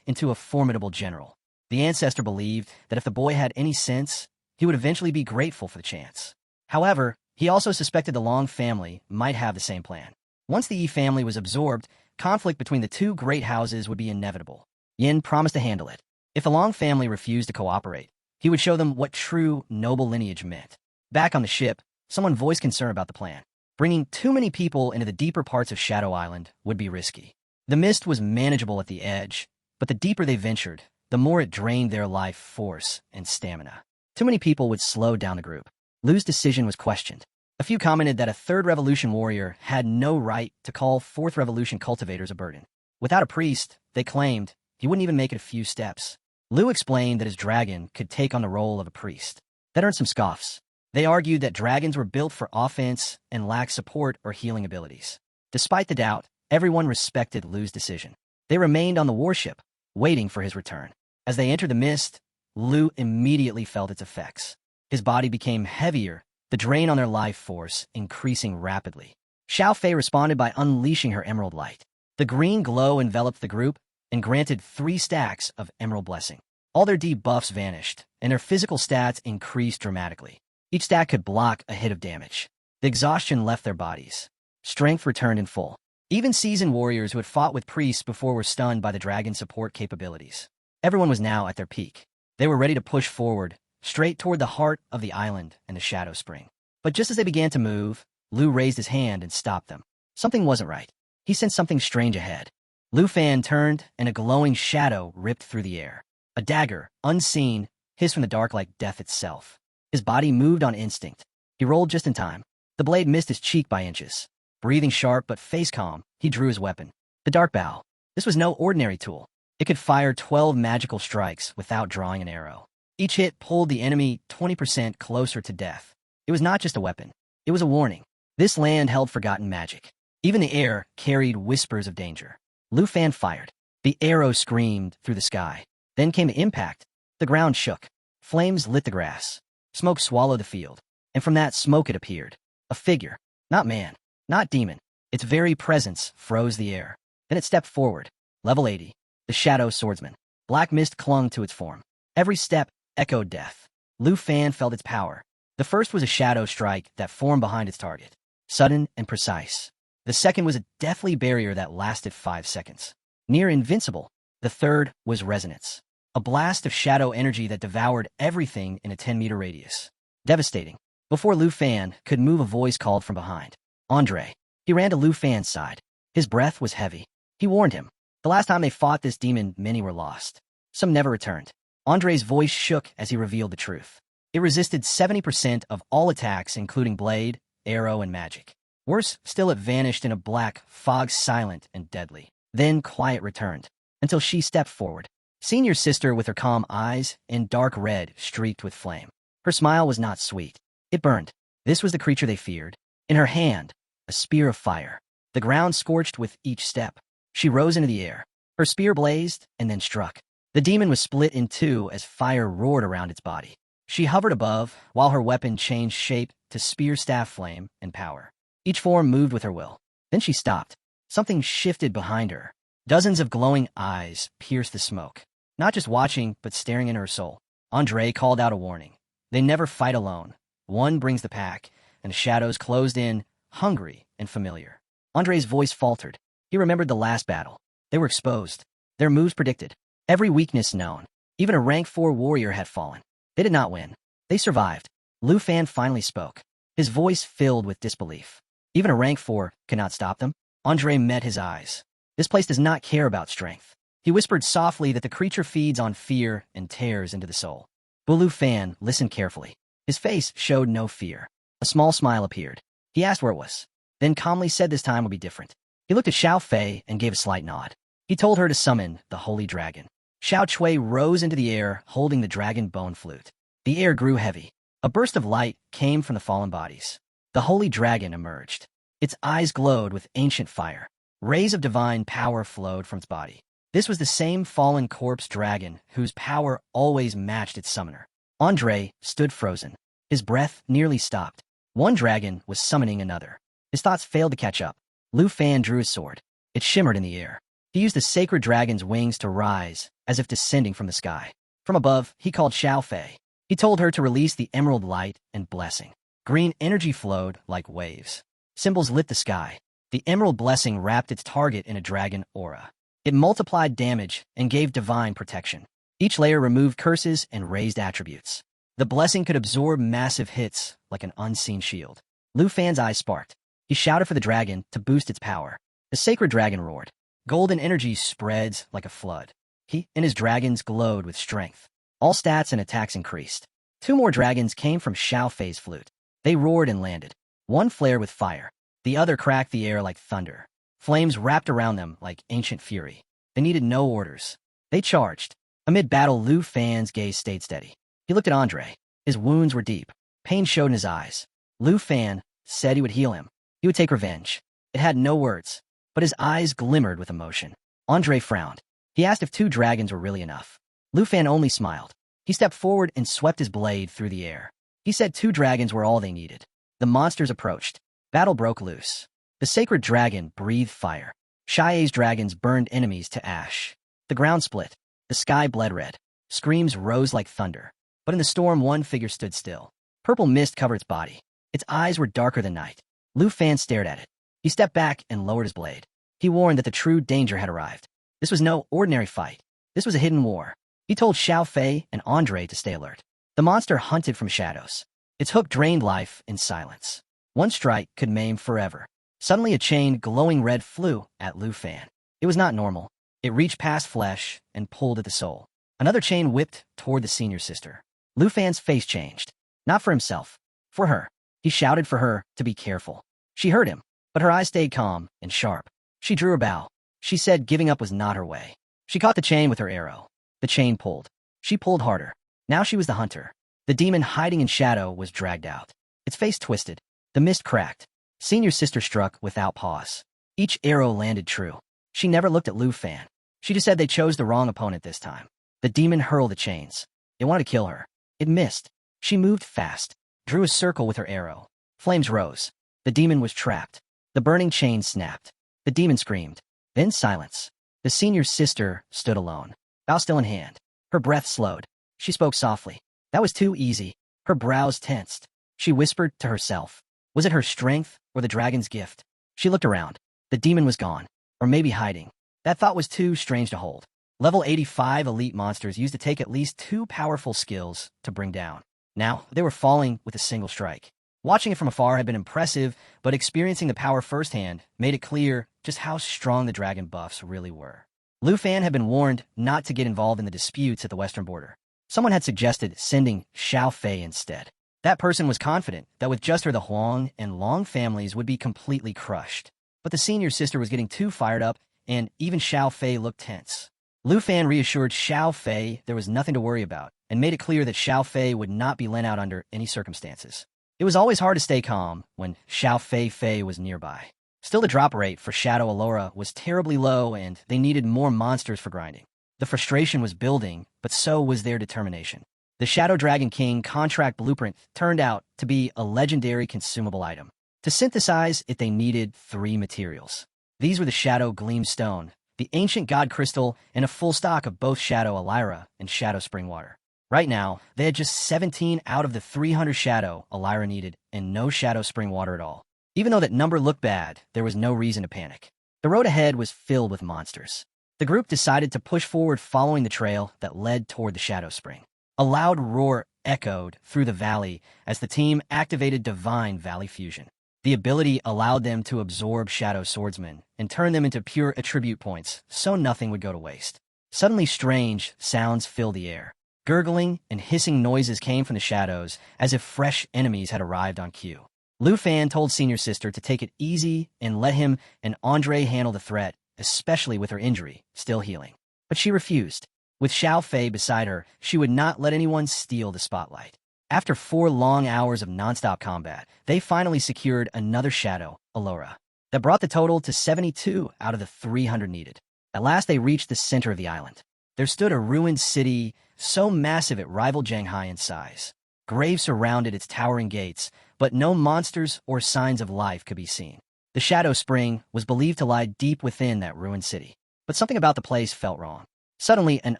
into a formidable general. The ancestor believed that if the boy had any sense, he would eventually be grateful for the chance. However, he also suspected the Long family might have the same plan. Once the Yi family was absorbed, conflict between the two great houses would be inevitable. Yin promised to handle it. If the Long family refused to cooperate, he would show them what true noble lineage meant. Back on the ship, someone voiced concern about the plan. Bringing too many people into the deeper parts of Shadow Island would be risky. The mist was manageable at the edge, but the deeper they ventured, the more it drained their life force and stamina. Too many people would slow down the group. Lu's decision was questioned. A few commented that a 3rd Revolution warrior had no right to call 4th Revolution cultivators a burden. Without a priest, they claimed, he wouldn't even make it a few steps. Lu explained that his dragon could take on the role of a priest. That earned some scoffs. They argued that dragons were built for offense and lacked support or healing abilities. Despite the doubt, everyone respected Lu's decision. They remained on the warship, waiting for his return. As they entered the mist, Lu immediately felt its effects. His body became heavier, the drain on their life force increasing rapidly. Xiao Fei responded by unleashing her emerald light. The green glow enveloped the group and granted 3 stacks of emerald blessing. All their debuffs vanished, and their physical stats increased dramatically. Each stack could block a hit of damage. The exhaustion left their bodies. Strength returned in full. Even seasoned warriors who had fought with priests before were stunned by the dragon's support capabilities. Everyone was now at their peak. They were ready to push forward, straight toward the heart of the island and the shadow spring. But just as they began to move, Lu raised his hand and stopped them. Something wasn't right. He sensed something strange ahead. Lu Fan turned, and a glowing shadow ripped through the air. A dagger, unseen, hissed from the dark like death itself. His body moved on instinct. He rolled just in time. The blade missed his cheek by inches. Breathing sharp but face calm, he drew his weapon. The dark bow. This was no ordinary tool. It could fire 12 magical strikes without drawing an arrow. Each hit pulled the enemy 20% closer to death. It was not just a weapon. It was a warning. This land held forgotten magic. Even the air carried whispers of danger. Lu Fan fired. The arrow screamed through the sky. Then came the impact. The ground shook. Flames lit the grass. Smoke swallowed the field. And from that smoke it appeared. A figure. Not man. Not demon. Its very presence froze the air. Then it stepped forward. Level 80. The Shadow Swordsman. Black mist clung to its form. Every step echoed death. Lu Fan felt its power. The first was a shadow strike that formed behind its target. Sudden and precise. The second was a deathly barrier that lasted 5 seconds. Near invincible. The third was resonance. A blast of shadow energy that devoured everything in a 10-meter radius. Devastating. Before Lu Fan could move, a voice called from behind. Andre. He ran to Lu Fan's side. His breath was heavy. He warned him. The last time they fought this demon, many were lost. Some never returned. Andre's voice shook as he revealed the truth. It resisted 70% of all attacks, including blade, arrow, and magic. Worse still, it vanished in a black fog, silent and deadly. Then quiet returned, until she stepped forward. Senior sister with her calm eyes and dark red streaked with flame. Her smile was not sweet. It burned. This was the creature they feared. In her hand, a spear of fire. The ground scorched with each step. She rose into the air. Her spear blazed and then struck. The demon was split in two as fire roared around its body. She hovered above, while her weapon changed shape to spear staff flame and power. Each form moved with her will. Then she stopped. Something shifted behind her. Dozens of glowing eyes pierced the smoke. Not just watching, but staring into her soul. Andre called out a warning. They never fight alone. One brings the pack, and the shadows closed in, hungry and familiar. Andre's voice faltered. He remembered the last battle. They were exposed. Their moves predicted. Every weakness known. Even a rank 4 warrior had fallen. They did not win. They survived. Lu Fan finally spoke. His voice filled with disbelief. Even a rank 4 could not stop them? Andre met his eyes. This place does not care about strength. He whispered softly that the creature feeds on fear and tears into the soul. Lu Fan listened carefully. His face showed no fear. A small smile appeared. He asked where it was, then calmly said this time would be different. He looked at Xiao Fei and gave a slight nod. He told her to summon the holy dragon. Xiao Chui rose into the air, holding the dragon bone flute. The air grew heavy. A burst of light came from the fallen bodies. The holy dragon emerged. Its eyes glowed with ancient fire. Rays of divine power flowed from its body. This was the same fallen corpse dragon whose power always matched its summoner. Andre stood frozen. His breath nearly stopped. One dragon was summoning another. His thoughts failed to catch up. Lu Fan drew his sword. It shimmered in the air. He used the sacred dragon's wings to rise, as if descending from the sky. From above, he called Xiao Fei. He told her to release the emerald light and blessing. Green energy flowed like waves. Symbols lit the sky. The emerald blessing wrapped its target in a dragon aura. It multiplied damage and gave divine protection. Each layer removed curses and raised attributes. The blessing could absorb massive hits like an unseen shield. Lu Fan's eyes sparked. He shouted for the dragon to boost its power. The sacred dragon roared. Golden energy spreads like a flood. He and his dragons glowed with strength. All stats and attacks increased. 2 more dragons came from Xiao Fei's flute. They roared and landed. One flared with fire. The other cracked the air like thunder. Flames wrapped around them like ancient fury. They needed no orders. They charged. Amid battle, Lu Fan's gaze stayed steady. He looked at Andre. His wounds were deep. Pain showed in his eyes. Lu Fan said he would heal him. He would take revenge. It had no words, but his eyes glimmered with emotion. Andre frowned. He asked if 2 dragons were really enough. Lu Fan only smiled. He stepped forward and swept his blade through the air. He said 2 dragons were all they needed. The monsters approached. Battle broke loose. The sacred dragon breathed fire. Xie's dragons burned enemies to ash. The ground split. The sky bled red. Screams rose like thunder. But in the storm, one figure stood still. Purple mist covered its body. Its eyes were darker than night. Lu Fan stared at it. He stepped back and lowered his blade. He warned that the true danger had arrived. This was no ordinary fight. This was a hidden war. He told Xiao Fei and Andre to stay alert. The monster hunted from shadows. Its hook drained life in silence. One strike could maim forever. Suddenly a chain glowing red flew at Lu Fan. It was not normal. It reached past flesh and pulled at the soul. Another chain whipped toward the senior sister. Lu Fan's face changed. Not for himself. For her. He shouted for her to be careful. She heard him, but her eyes stayed calm and sharp. She drew her bow. She said giving up was not her way. She caught the chain with her arrow. The chain pulled. She pulled harder. Now she was the hunter. The demon hiding in shadow was dragged out. Its face twisted. The mist cracked. Senior sister struck without pause. Each arrow landed true. She never looked at Lu Fan. She just said they chose the wrong opponent this time. The demon hurled the chains. It wanted to kill her. It missed. She moved fast, drew a circle with her arrow. Flames rose. The demon was trapped. The burning chain snapped. The demon screamed. Then silence. The senior sister stood alone, bow still in hand. Her breath slowed. She spoke softly. That was too easy. Her brows tensed. She whispered to herself. Was it her strength or the dragon's gift? She looked around. The demon was gone. Or maybe hiding. That thought was too strange to hold. Level 85 elite monsters used to take at least 2 powerful skills to bring down. Now, they were falling with a single strike. Watching it from afar had been impressive, but experiencing the power firsthand made it clear just how strong the dragon buffs really were. Lu Fan had been warned not to get involved in the disputes at the western border. Someone had suggested sending Xiao Fei instead. That person was confident that with just her the Huang and Long families would be completely crushed. But the senior sister was getting too fired up, and even Xiao Fei looked tense. Lu Fan reassured Xiao Fei there was nothing to worry about, and made it clear that Xiao Fei would not be lent out under any circumstances. It was always hard to stay calm when Xiao Fei was nearby. Still, the drop rate for Shadow Allura was terribly low, and they needed more monsters for grinding. The frustration was building, but so was their determination. The Shadow Dragon King contract blueprint turned out to be a legendary consumable item. To synthesize it, they needed 3 materials. These were the Shadow Gleam Stone, the Ancient God Crystal, and a full stock of both Shadow Allura and Shadow Spring Water. Right now, they had just 17 out of the 300 Shadow Allura needed, and no Shadow Spring Water at all. Even though that number looked bad, there was no reason to panic. The road ahead was filled with monsters. The group decided to push forward following the trail that led toward the Shadow Spring. A loud roar echoed through the valley as the team activated Divine Valley Fusion. The ability allowed them to absorb Shadow Swordsmen and turn them into pure attribute points, so nothing would go to waste. Suddenly strange sounds filled the air. Gurgling and hissing noises came from the shadows, as if fresh enemies had arrived on cue. Lu Fan told Senior Sister to take it easy and let him and Andre handle the threat, especially with her injury still healing. But she refused. With Xiao Fei beside her, she would not let anyone steal the spotlight. After 4 long hours of nonstop combat, they finally secured another Shadow Allura. That brought the total to 72 out of the 300 needed. At last they reached the center of the island. There stood a ruined city so massive it rivaled Shanghai in size. Graves surrounded its towering gates, but no monsters or signs of life could be seen. The Shadow Spring was believed to lie deep within that ruined city, but something about the place felt wrong. Suddenly, an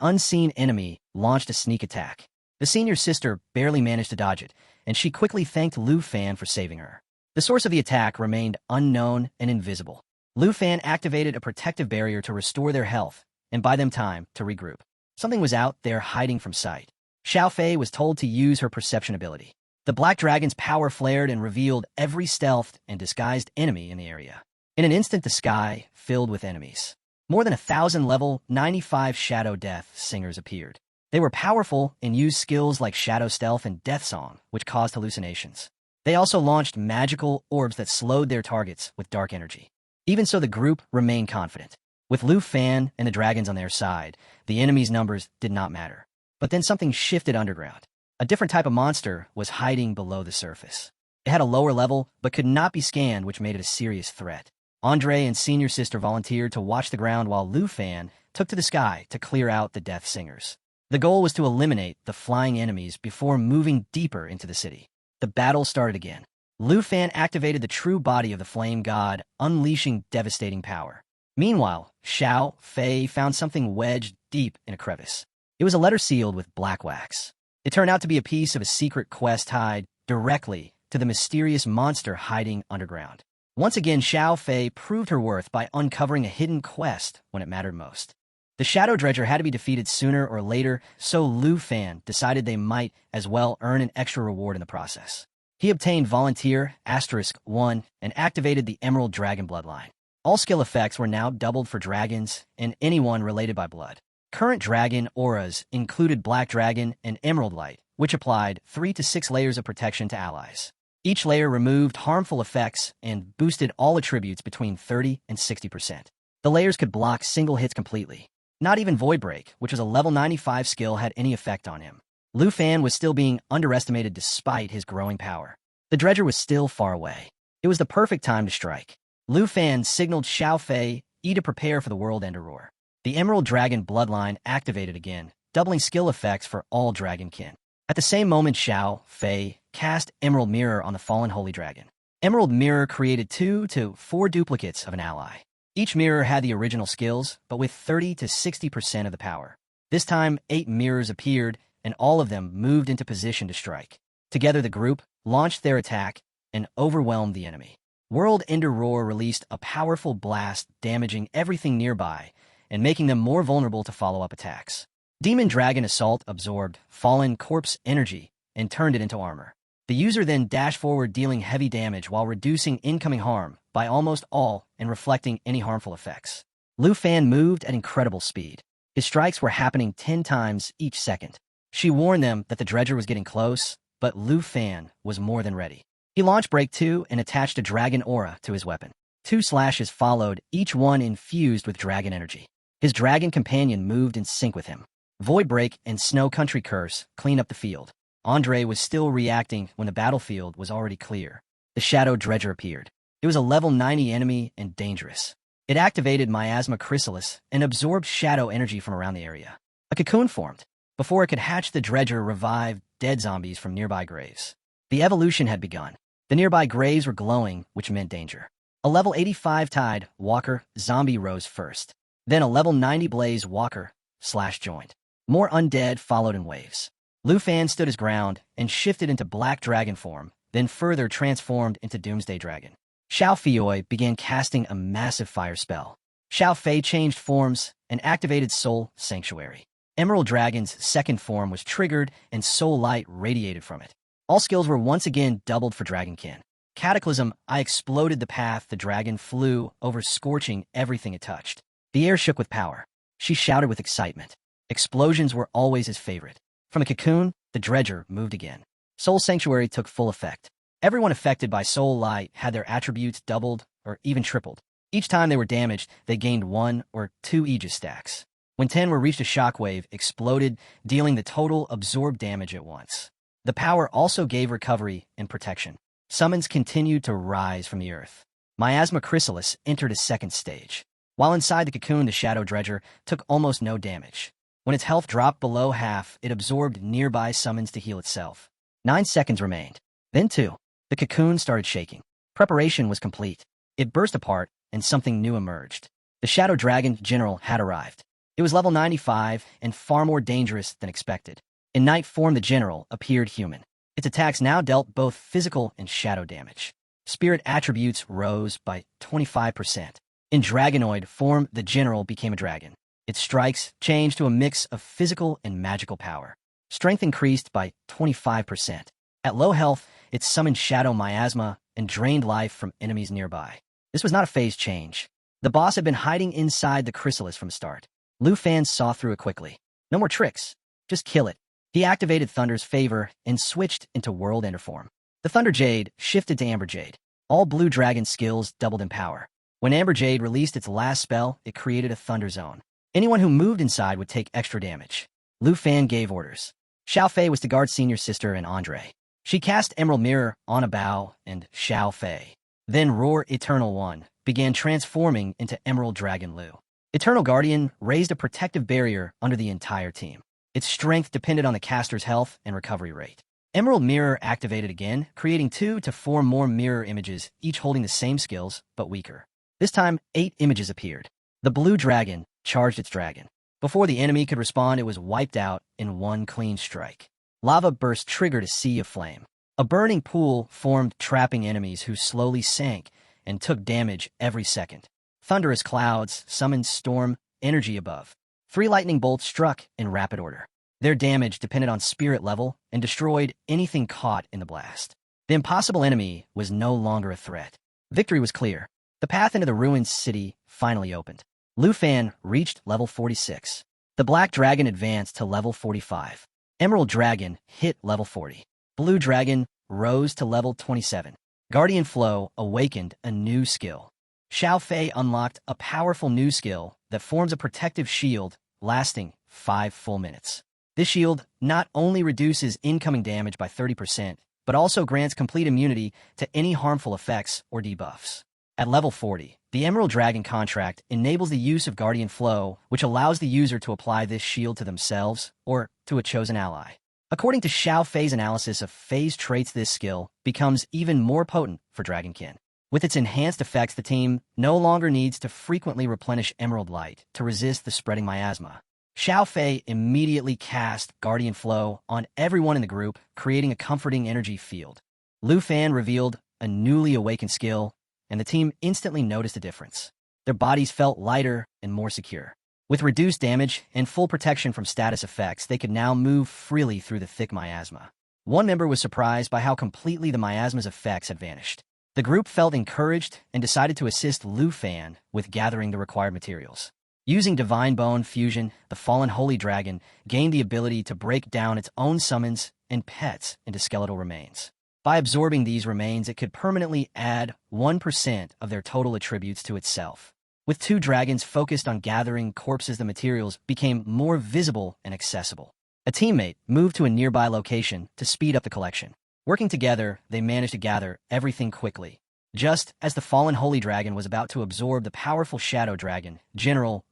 unseen enemy launched a sneak attack. The Senior Sister barely managed to dodge it, and she quickly thanked Lu Fan for saving her. The source of the attack remained unknown and invisible. Lu Fan activated a protective barrier to restore their health and buy them time to regroup. Something was out there hiding from sight. Xiao Fei was told to use her perception ability. The Black Dragon's power flared and revealed every stealthed and disguised enemy in the area. In an instant, the sky filled with enemies. More than 1,000 level 95 Shadow Death Singers appeared. They were powerful and used skills like Shadow Stealth and Death Song, which caused hallucinations. They also launched magical orbs that slowed their targets with dark energy. Even so, the group remained confident. With Lu Fan and the dragons on their side, the enemy's numbers did not matter. But then something shifted underground. A different type of monster was hiding below the surface. It had a lower level, but could not be scanned, which made it a serious threat. Andre and Senior Sister volunteered to watch the ground while Lu Fan took to the sky to clear out the Death Singers. The goal was to eliminate the flying enemies before moving deeper into the city. The battle started again. Lu Fan activated the true body of the Flame God, unleashing devastating power. Meanwhile, Xiao Fei found something wedged deep in a crevice. It was a letter sealed with black wax. It turned out to be a piece of a secret quest tied directly to the mysterious monster hiding underground. Once again, Xiao Fei proved her worth by uncovering a hidden quest when it mattered most. The Shadow Dredger had to be defeated sooner or later, so Lu Fan decided they might as well earn an extra reward in the process. He obtained Volunteer *1 and activated the Emerald Dragon bloodline. All skill effects were now doubled for dragons and anyone related by blood. Current dragon auras included Black Dragon and Emerald Light, which applied 3 to 6 layers of protection to allies. Each layer removed harmful effects and boosted all attributes between 30 and 60%. The layers could block single hits completely. Not even Void Break, which was a level 95 skill, had any effect on him. Lu Fan was still being underestimated despite his growing power. The Dredger was still far away. It was the perfect time to strike. Lu Fan signaled Xiao Fei to prepare for the World Ender Roar. The Emerald Dragon bloodline activated again, doubling skill effects for all Dragonkin. At the same moment, Xiao Fei cast Emerald Mirror on the fallen Holy Dragon. Emerald Mirror created 2 to 4 duplicates of an ally. Each mirror had the original skills, but with 30 to 60% of the power. This time, 8 mirrors appeared, and all of them moved into position to strike. Together, the group launched their attack and overwhelmed the enemy. World Ender Roar released a powerful blast, damaging everything nearby and making them more vulnerable to follow-up attacks. Demon Dragon Assault absorbed fallen corpse energy and turned it into armor. The user then dashed forward, dealing heavy damage while reducing incoming harm by almost all and reflecting any harmful effects. Lu Fan moved at incredible speed. His strikes were happening 10 times each second. She warned them that the Dredger was getting close, but Lu Fan was more than ready. He launched Break 2 and attached a dragon aura to his weapon. 2 slashes followed, each one infused with dragon energy. His dragon companion moved in sync with him. Void Break and Snow Country Curse cleaned up the field. Andre was still reacting when the battlefield was already clear. The Shadow Dredger appeared. It was a level 90 enemy and dangerous. It activated Miasma Chrysalis and absorbed shadow energy from around the area. A cocoon formed. Before it could hatch, the Dredger revived dead zombies from nearby graves. The evolution had begun. The nearby graves were glowing, which meant danger. A level 85 Tide Walker zombie rose first. Then a level 90 Blaze Walker / joined. More undead followed in waves. Lu Fan stood his ground and shifted into Black Dragon form, then further transformed into Doomsday Dragon. Xiao Fei began casting a massive fire spell. Xiao Fei changed forms and activated Soul Sanctuary. Emerald Dragon's second form was triggered and soul light radiated from it. All skills were once again doubled for Dragonkin. Cataclysm, I exploded the path the dragon flew over, scorching everything it touched. The air shook with power. She shouted with excitement. Explosions were always his favorite. From a cocoon, the Dredger moved again. Soul Sanctuary took full effect. Everyone affected by Soul Light had their attributes doubled or even tripled. Each time they were damaged, they gained 1 or 2 Aegis stacks. When 10 were reached, a shockwave exploded, dealing the total absorbed damage at once. The power also gave recovery and protection. Summons continued to rise from the earth. Miasma Chrysalis entered a second stage. While inside the cocoon, the Shadow Dredger took almost no damage. When its health dropped below half, it absorbed nearby summons to heal itself. 9 seconds remained. Then 2. The cocoon started shaking. Preparation was complete. It burst apart, and something new emerged. The Shadow Dragon General had arrived. It was level 95 and far more dangerous than expected. In night form, the General appeared human. Its attacks now dealt both physical and shadow damage. Spirit attributes rose by 25%. In Dragonoid form, the General became a dragon. Its strikes changed to a mix of physical and magical power. Strength increased by 25%. At low health, it summoned Shadow Miasma and drained life from enemies nearby. This was not a phase change. The boss had been hiding inside the chrysalis from the start. Lu Fan saw through it quickly. No more tricks. Just kill it. He activated Thunder's favor and switched into World Ender form. The Thunder Jade shifted to Amber Jade. All Blue Dragon skills doubled in power. When Amber Jade released its last spell, it created a Thunder Zone. Anyone who moved inside would take extra damage. Lu Fan gave orders. Xiao Fei was to guard Senior Sister and Andre. She cast Emerald Mirror on a bow and Xiao Fei. Then Roar Eternal One began transforming into Emerald Dragon Lu. Eternal Guardian raised a protective barrier under the entire team. Its strength depended on the caster's health and recovery rate. Emerald Mirror activated again, creating 2 to 4 more mirror images, each holding the same skills, but weaker. This time, 8 images appeared. The Blue Dragon charged its dragon. Before the enemy could respond, it was wiped out in one clean strike. Lava Burst triggered a sea of flame. A burning pool formed, trapping enemies who slowly sank and took damage every second. Thunderous clouds summoned storm energy above. 3 lightning bolts struck in rapid order. Their damage depended on spirit level and destroyed anything caught in the blast. The impossible enemy was no longer a threat. Victory was clear. The path into the ruined city finally opened. Lu Fan reached level 46. The Black Dragon advanced to level 45. Emerald Dragon hit level 40. Blue Dragon rose to level 27. Guardian Flow awakened a new skill. Xiao Fei unlocked a powerful new skill that forms a protective shield lasting 5 full minutes. This shield not only reduces incoming damage by 30%, but also grants complete immunity to any harmful effects or debuffs. At level 40, the Emerald Dragon contract enables the use of Guardian Flow, which allows the user to apply this shield to themselves or to a chosen ally. According to Xiao Fei's analysis of Fei's traits, this skill becomes even more potent for Dragonkin. With its enhanced effects, the team no longer needs to frequently replenish Emerald Light to resist the spreading miasma. Xiao Fei immediately cast Guardian Flow on everyone in the group, creating a comforting energy field. Lu Fan revealed a newly awakened skill, and the team instantly noticed a difference. Their bodies felt lighter and more secure. With reduced damage and full protection from status effects, they could now move freely through the thick miasma. One member was surprised by how completely the miasma's effects had vanished. The group felt encouraged and decided to assist Lu Fan with gathering the required materials. Using Divine Bone Fusion, the fallen Holy Dragon gained the ability to break down its own summons and pets into skeletal remains. By absorbing these remains, it could permanently add 1% of their total attributes to itself. With 2 dragons focused on gathering corpses, the materials became more visible and accessible. A teammate moved to a nearby location to speed up the collection. Working together, they managed to gather everything quickly. Just as the fallen Holy Dragon was about to absorb the powerful Shadow Dragon,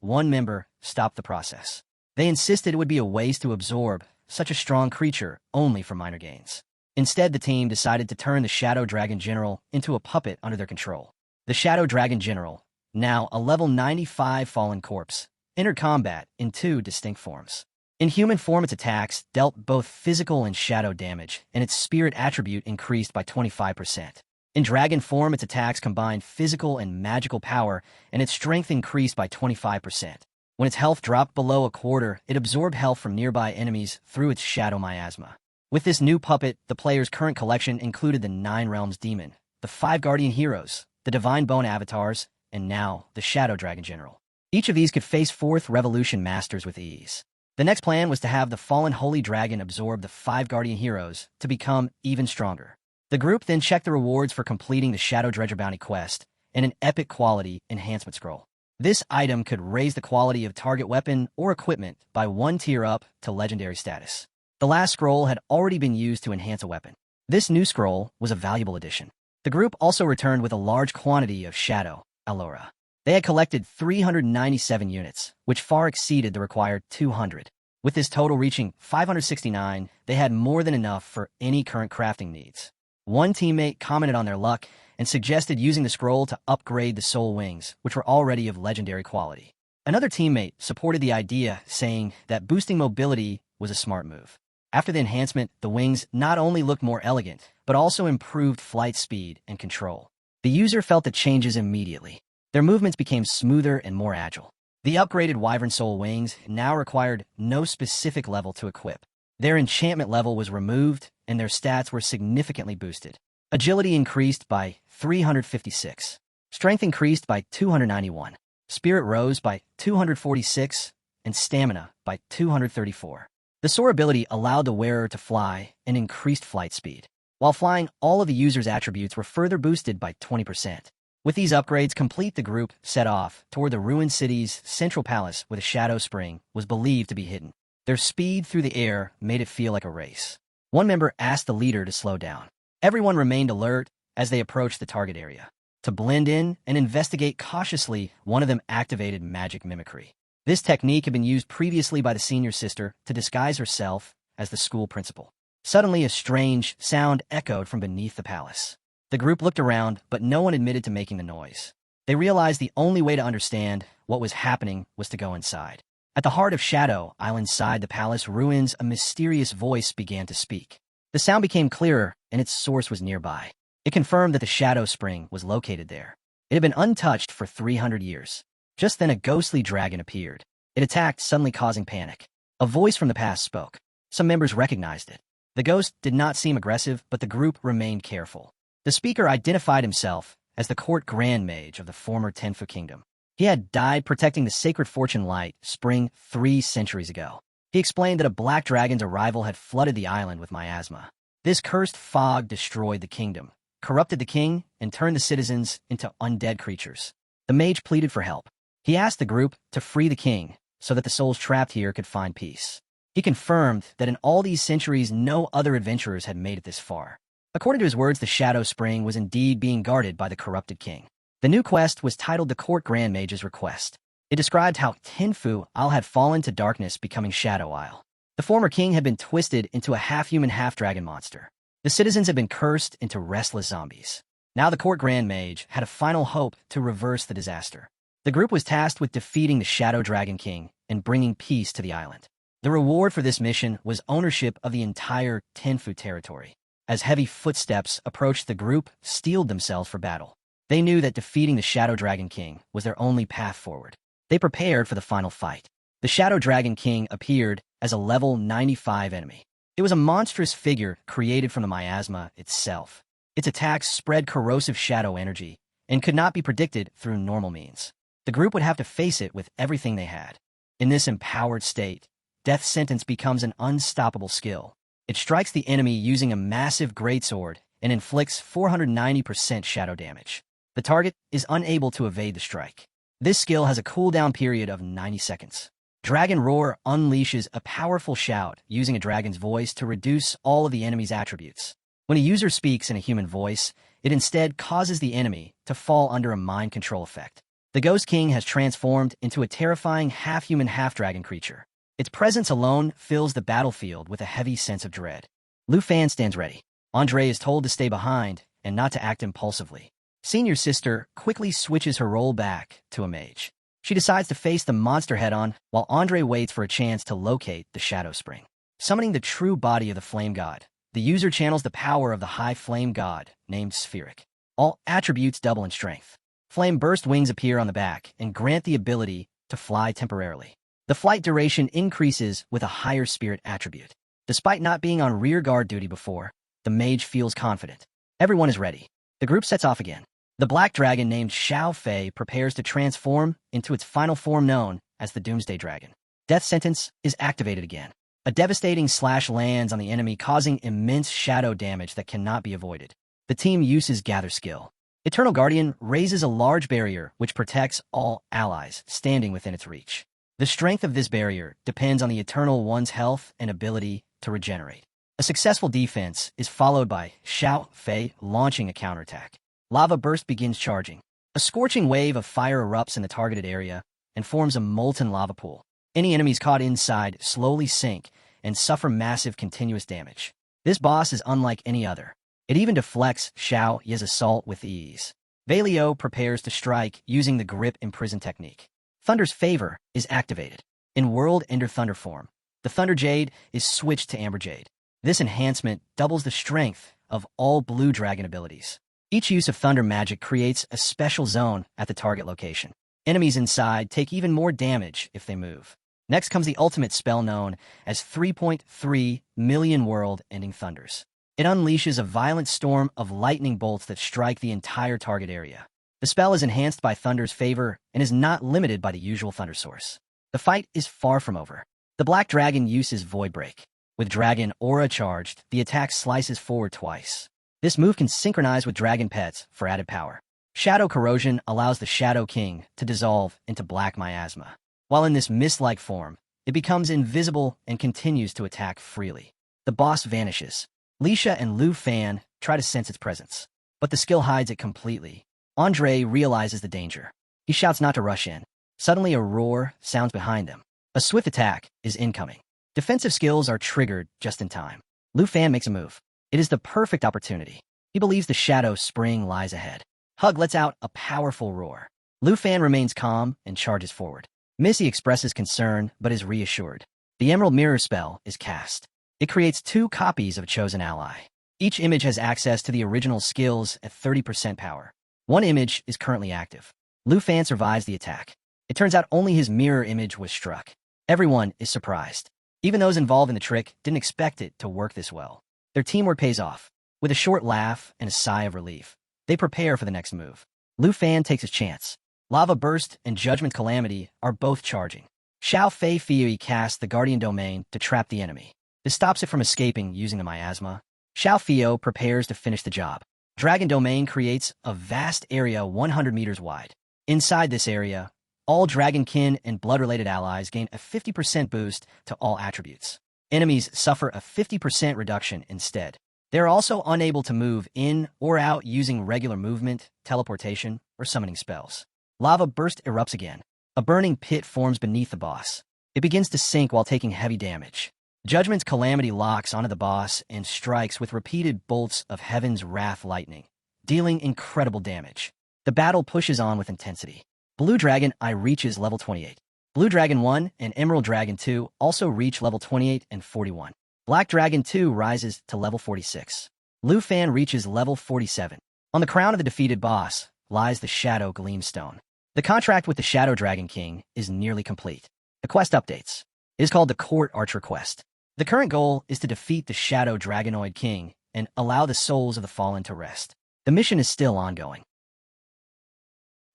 one member stopped the process. They insisted it would be a waste to absorb such a strong creature only for minor gains. Instead, the team decided to turn the Shadow Dragon General into a puppet under their control. The Shadow Dragon General, now a level 95 fallen corpse, entered combat in 2 distinct forms. In human form, its attacks dealt both physical and shadow damage, and its spirit attribute increased by 25%. In dragon form, its attacks combined physical and magical power, and its strength increased by 25%. When its health dropped below a quarter, it absorbed health from nearby enemies through its shadow miasma. With this new puppet, the player's current collection included the 9 Realms Demon, the 5 Guardian Heroes, the Divine Bone Avatars, and now the Shadow Dragon General. Each of these could face 4th Revolution Masters with ease. The next plan was to have the fallen Holy Dragon absorb the 5 Guardian Heroes to become even stronger. The group then checked the rewards for completing the Shadow Dredger Bounty quest and an epic quality enhancement scroll. This item could raise the quality of target weapon or equipment by 1 tier up to legendary status. The last scroll had already been used to enhance a weapon. This new scroll was a valuable addition. The group also returned with a large quantity of Shadow Allura. They had collected 397 units, which far exceeded the required 200. With this total reaching 569, they had more than enough for any current crafting needs. One teammate commented on their luck and suggested using the scroll to upgrade the soul wings, which were already of legendary quality. Another teammate supported the idea, saying that boosting mobility was a smart move. After the enhancement, the wings not only looked more elegant, but also improved flight speed and control. The user felt the changes immediately. Their movements became smoother and more agile. The upgraded Wyvern Soul wings now required no specific level to equip. Their enchantment level was removed, and their stats were significantly boosted. Agility increased by 356. Strength increased by 291. Spirit rose by 246, and stamina by 234. The soar ability allowed the wearer to fly and increased flight speed. While flying, all of the user's attributes were further boosted by 20%. With these upgrades complete, the group set off toward the ruined city's central palace where the Shadow Spring was believed to be hidden. Their speed through the air made it feel like a race. One member asked the leader to slow down. Everyone remained alert as they approached the target area. To blend in and investigate cautiously, one of them activated magic mimicry. This technique had been used previously by the senior sister to disguise herself as the school principal. Suddenly, a strange sound echoed from beneath the palace. The group looked around, but no one admitted to making the noise. They realized the only way to understand what was happening was to go inside. At the heart of Shadow Island side the palace ruins, a mysterious voice began to speak. The sound became clearer, and its source was nearby. It confirmed that the Shadow Spring was located there. It had been untouched for 300 years. Just then a ghostly dragon appeared. It attacked, suddenly causing panic. A voice from the past spoke. Some members recognized it. The ghost did not seem aggressive, but the group remained careful. The speaker identified himself as the court grand mage of the former Tenfu kingdom. He had died protecting the sacred fortune light spring 3 centuries ago. He explained that a black dragon's arrival had flooded the island with miasma. This cursed fog destroyed the kingdom, corrupted the king, and turned the citizens into undead creatures. The mage pleaded for help. He asked the group to free the king so that the souls trapped here could find peace. He confirmed that in all these centuries no other adventurers had made it this far. According to his words, the Shadow Spring was indeed being guarded by the corrupted king. The new quest was titled The Court Grand Mage's Request. It described how Tenfu Isle had fallen to darkness, becoming Shadow Isle. The former king had been twisted into a half-human, half-dragon monster. The citizens had been cursed into restless zombies. Now the Court Grand Mage had a final hope to reverse the disaster. The group was tasked with defeating the Shadow Dragon King and bringing peace to the island. The reward for this mission was ownership of the entire Tenfu territory. As heavy footsteps approached, the group steeled themselves for battle. They knew that defeating the Shadow Dragon King was their only path forward. They prepared for the final fight. The Shadow Dragon King appeared as a level 95 enemy. It was a monstrous figure created from the miasma itself. Its attacks spread corrosive shadow energy and could not be predicted through normal means. The group would have to face it with everything they had. In this empowered state, Death Sentence becomes an unstoppable skill. It strikes the enemy using a massive greatsword and inflicts 490% shadow damage. The target is unable to evade the strike. This skill has a cooldown period of 90 seconds. Dragon Roar unleashes a powerful shout using a dragon's voice to reduce all of the enemy's attributes. When a user speaks in a human voice, it instead causes the enemy to fall under a mind control effect. The Ghost King has transformed into a terrifying half-human, half-dragon creature. Its presence alone fills the battlefield with a heavy sense of dread. Lu Fan stands ready. Andre is told to stay behind and not to act impulsively. Senior sister quickly switches her role back to a mage. She decides to face the monster head-on while Andre waits for a chance to locate the Shadow Spring. Summoning the true body of the Flame God, the user channels the power of the High Flame God, named Spheric. All attributes double in strength. Flame Burst wings appear on the back and grant the ability to fly temporarily. The flight duration increases with a higher spirit attribute. Despite not being on rear guard duty before, the mage feels confident. Everyone is ready. The group sets off again. The black dragon named Xiao Fei prepares to transform into its final form known as the Doomsday Dragon. Death Sentence is activated again. A devastating slash lands on the enemy, causing immense shadow damage that cannot be avoided. The team uses Gather Skill. Eternal Guardian raises a large barrier which protects all allies standing within its reach. The strength of this barrier depends on the Eternal One's health and ability to regenerate. A successful defense is followed by Xiao Fei launching a counterattack. Lava Burst begins charging. A scorching wave of fire erupts in the targeted area and forms a molten lava pool. Any enemies caught inside slowly sink and suffer massive continuous damage. This boss is unlike any other. It even deflects Xiao Ye's assault with ease. Valio prepares to strike using the Grip Imprison technique. Thunder's Favor is activated. In World Ender Thunder form, the Thunder Jade is switched to Amber Jade. This enhancement doubles the strength of all Blue Dragon abilities. Each use of Thunder magic creates a special zone at the target location. Enemies inside take even more damage if they move. Next comes the ultimate spell known as 3.3 million world-ending thunders. It unleashes a violent storm of lightning bolts that strike the entire target area. The spell is enhanced by Thunder's Favor and is not limited by the usual Thunder source. The fight is far from over. The Black Dragon uses Void Break. With Dragon Aura charged, the attack slices forward twice. This move can synchronize with Dragon Pets for added power. Shadow Corrosion allows the Shadow King to dissolve into black miasma. While in this mist-like form, it becomes invisible and continues to attack freely. The boss vanishes. Lisha and Lu Fan try to sense its presence, but the skill hides it completely. Andre realizes the danger. He shouts not to rush in. Suddenly a roar sounds behind them. A swift attack is incoming. Defensive skills are triggered just in time. Lu Fan makes a move. It is the perfect opportunity. He believes the Shadow Spring lies ahead. Hug lets out a powerful roar. Lu Fan remains calm and charges forward. Missy expresses concern but is reassured. The Emerald Mirror spell is cast. It creates 2 copies of a chosen ally. Each image has access to the original skills at 30% power. One image is currently active. Lu Fan survives the attack. It turns out only his mirror image was struck. Everyone is surprised. Even those involved in the trick didn't expect it to work this well. Their teamwork pays off. With a short laugh and a sigh of relief, they prepare for the next move. Lu Fan takes his chance. Lava Burst and Judgment Calamity are both charging. Xiao Fei Fui casts the Guardian Domain to trap the enemy. This stops it from escaping using the miasma. Xiao Fio prepares to finish the job. Dragon Domain creates a vast area 100 meters wide. Inside this area, all dragonkin and blood-related allies gain a 50% boost to all attributes. Enemies suffer a 50% reduction instead. They are also unable to move in or out using regular movement, teleportation, or summoning spells. Lava Burst erupts again. A burning pit forms beneath the boss. It begins to sink while taking heavy damage. Judgment's Calamity locks onto the boss and strikes with repeated bolts of Heaven's Wrath lightning, dealing incredible damage. The battle pushes on with intensity. Blue Dragon Eye reaches level 28. Blue Dragon 1 and Emerald Dragon 2 also reach level 28 and 41. Black Dragon 2 rises to level 46. Lu Fan reaches level 47. On the crown of the defeated boss lies the Shadow Gleamstone. The contract with the Shadow Dragon King is nearly complete. The quest updates. It is called the Court Archer Quest. The current goal is to defeat the Shadow Dragonoid King and allow the souls of the fallen to rest. The mission is still ongoing.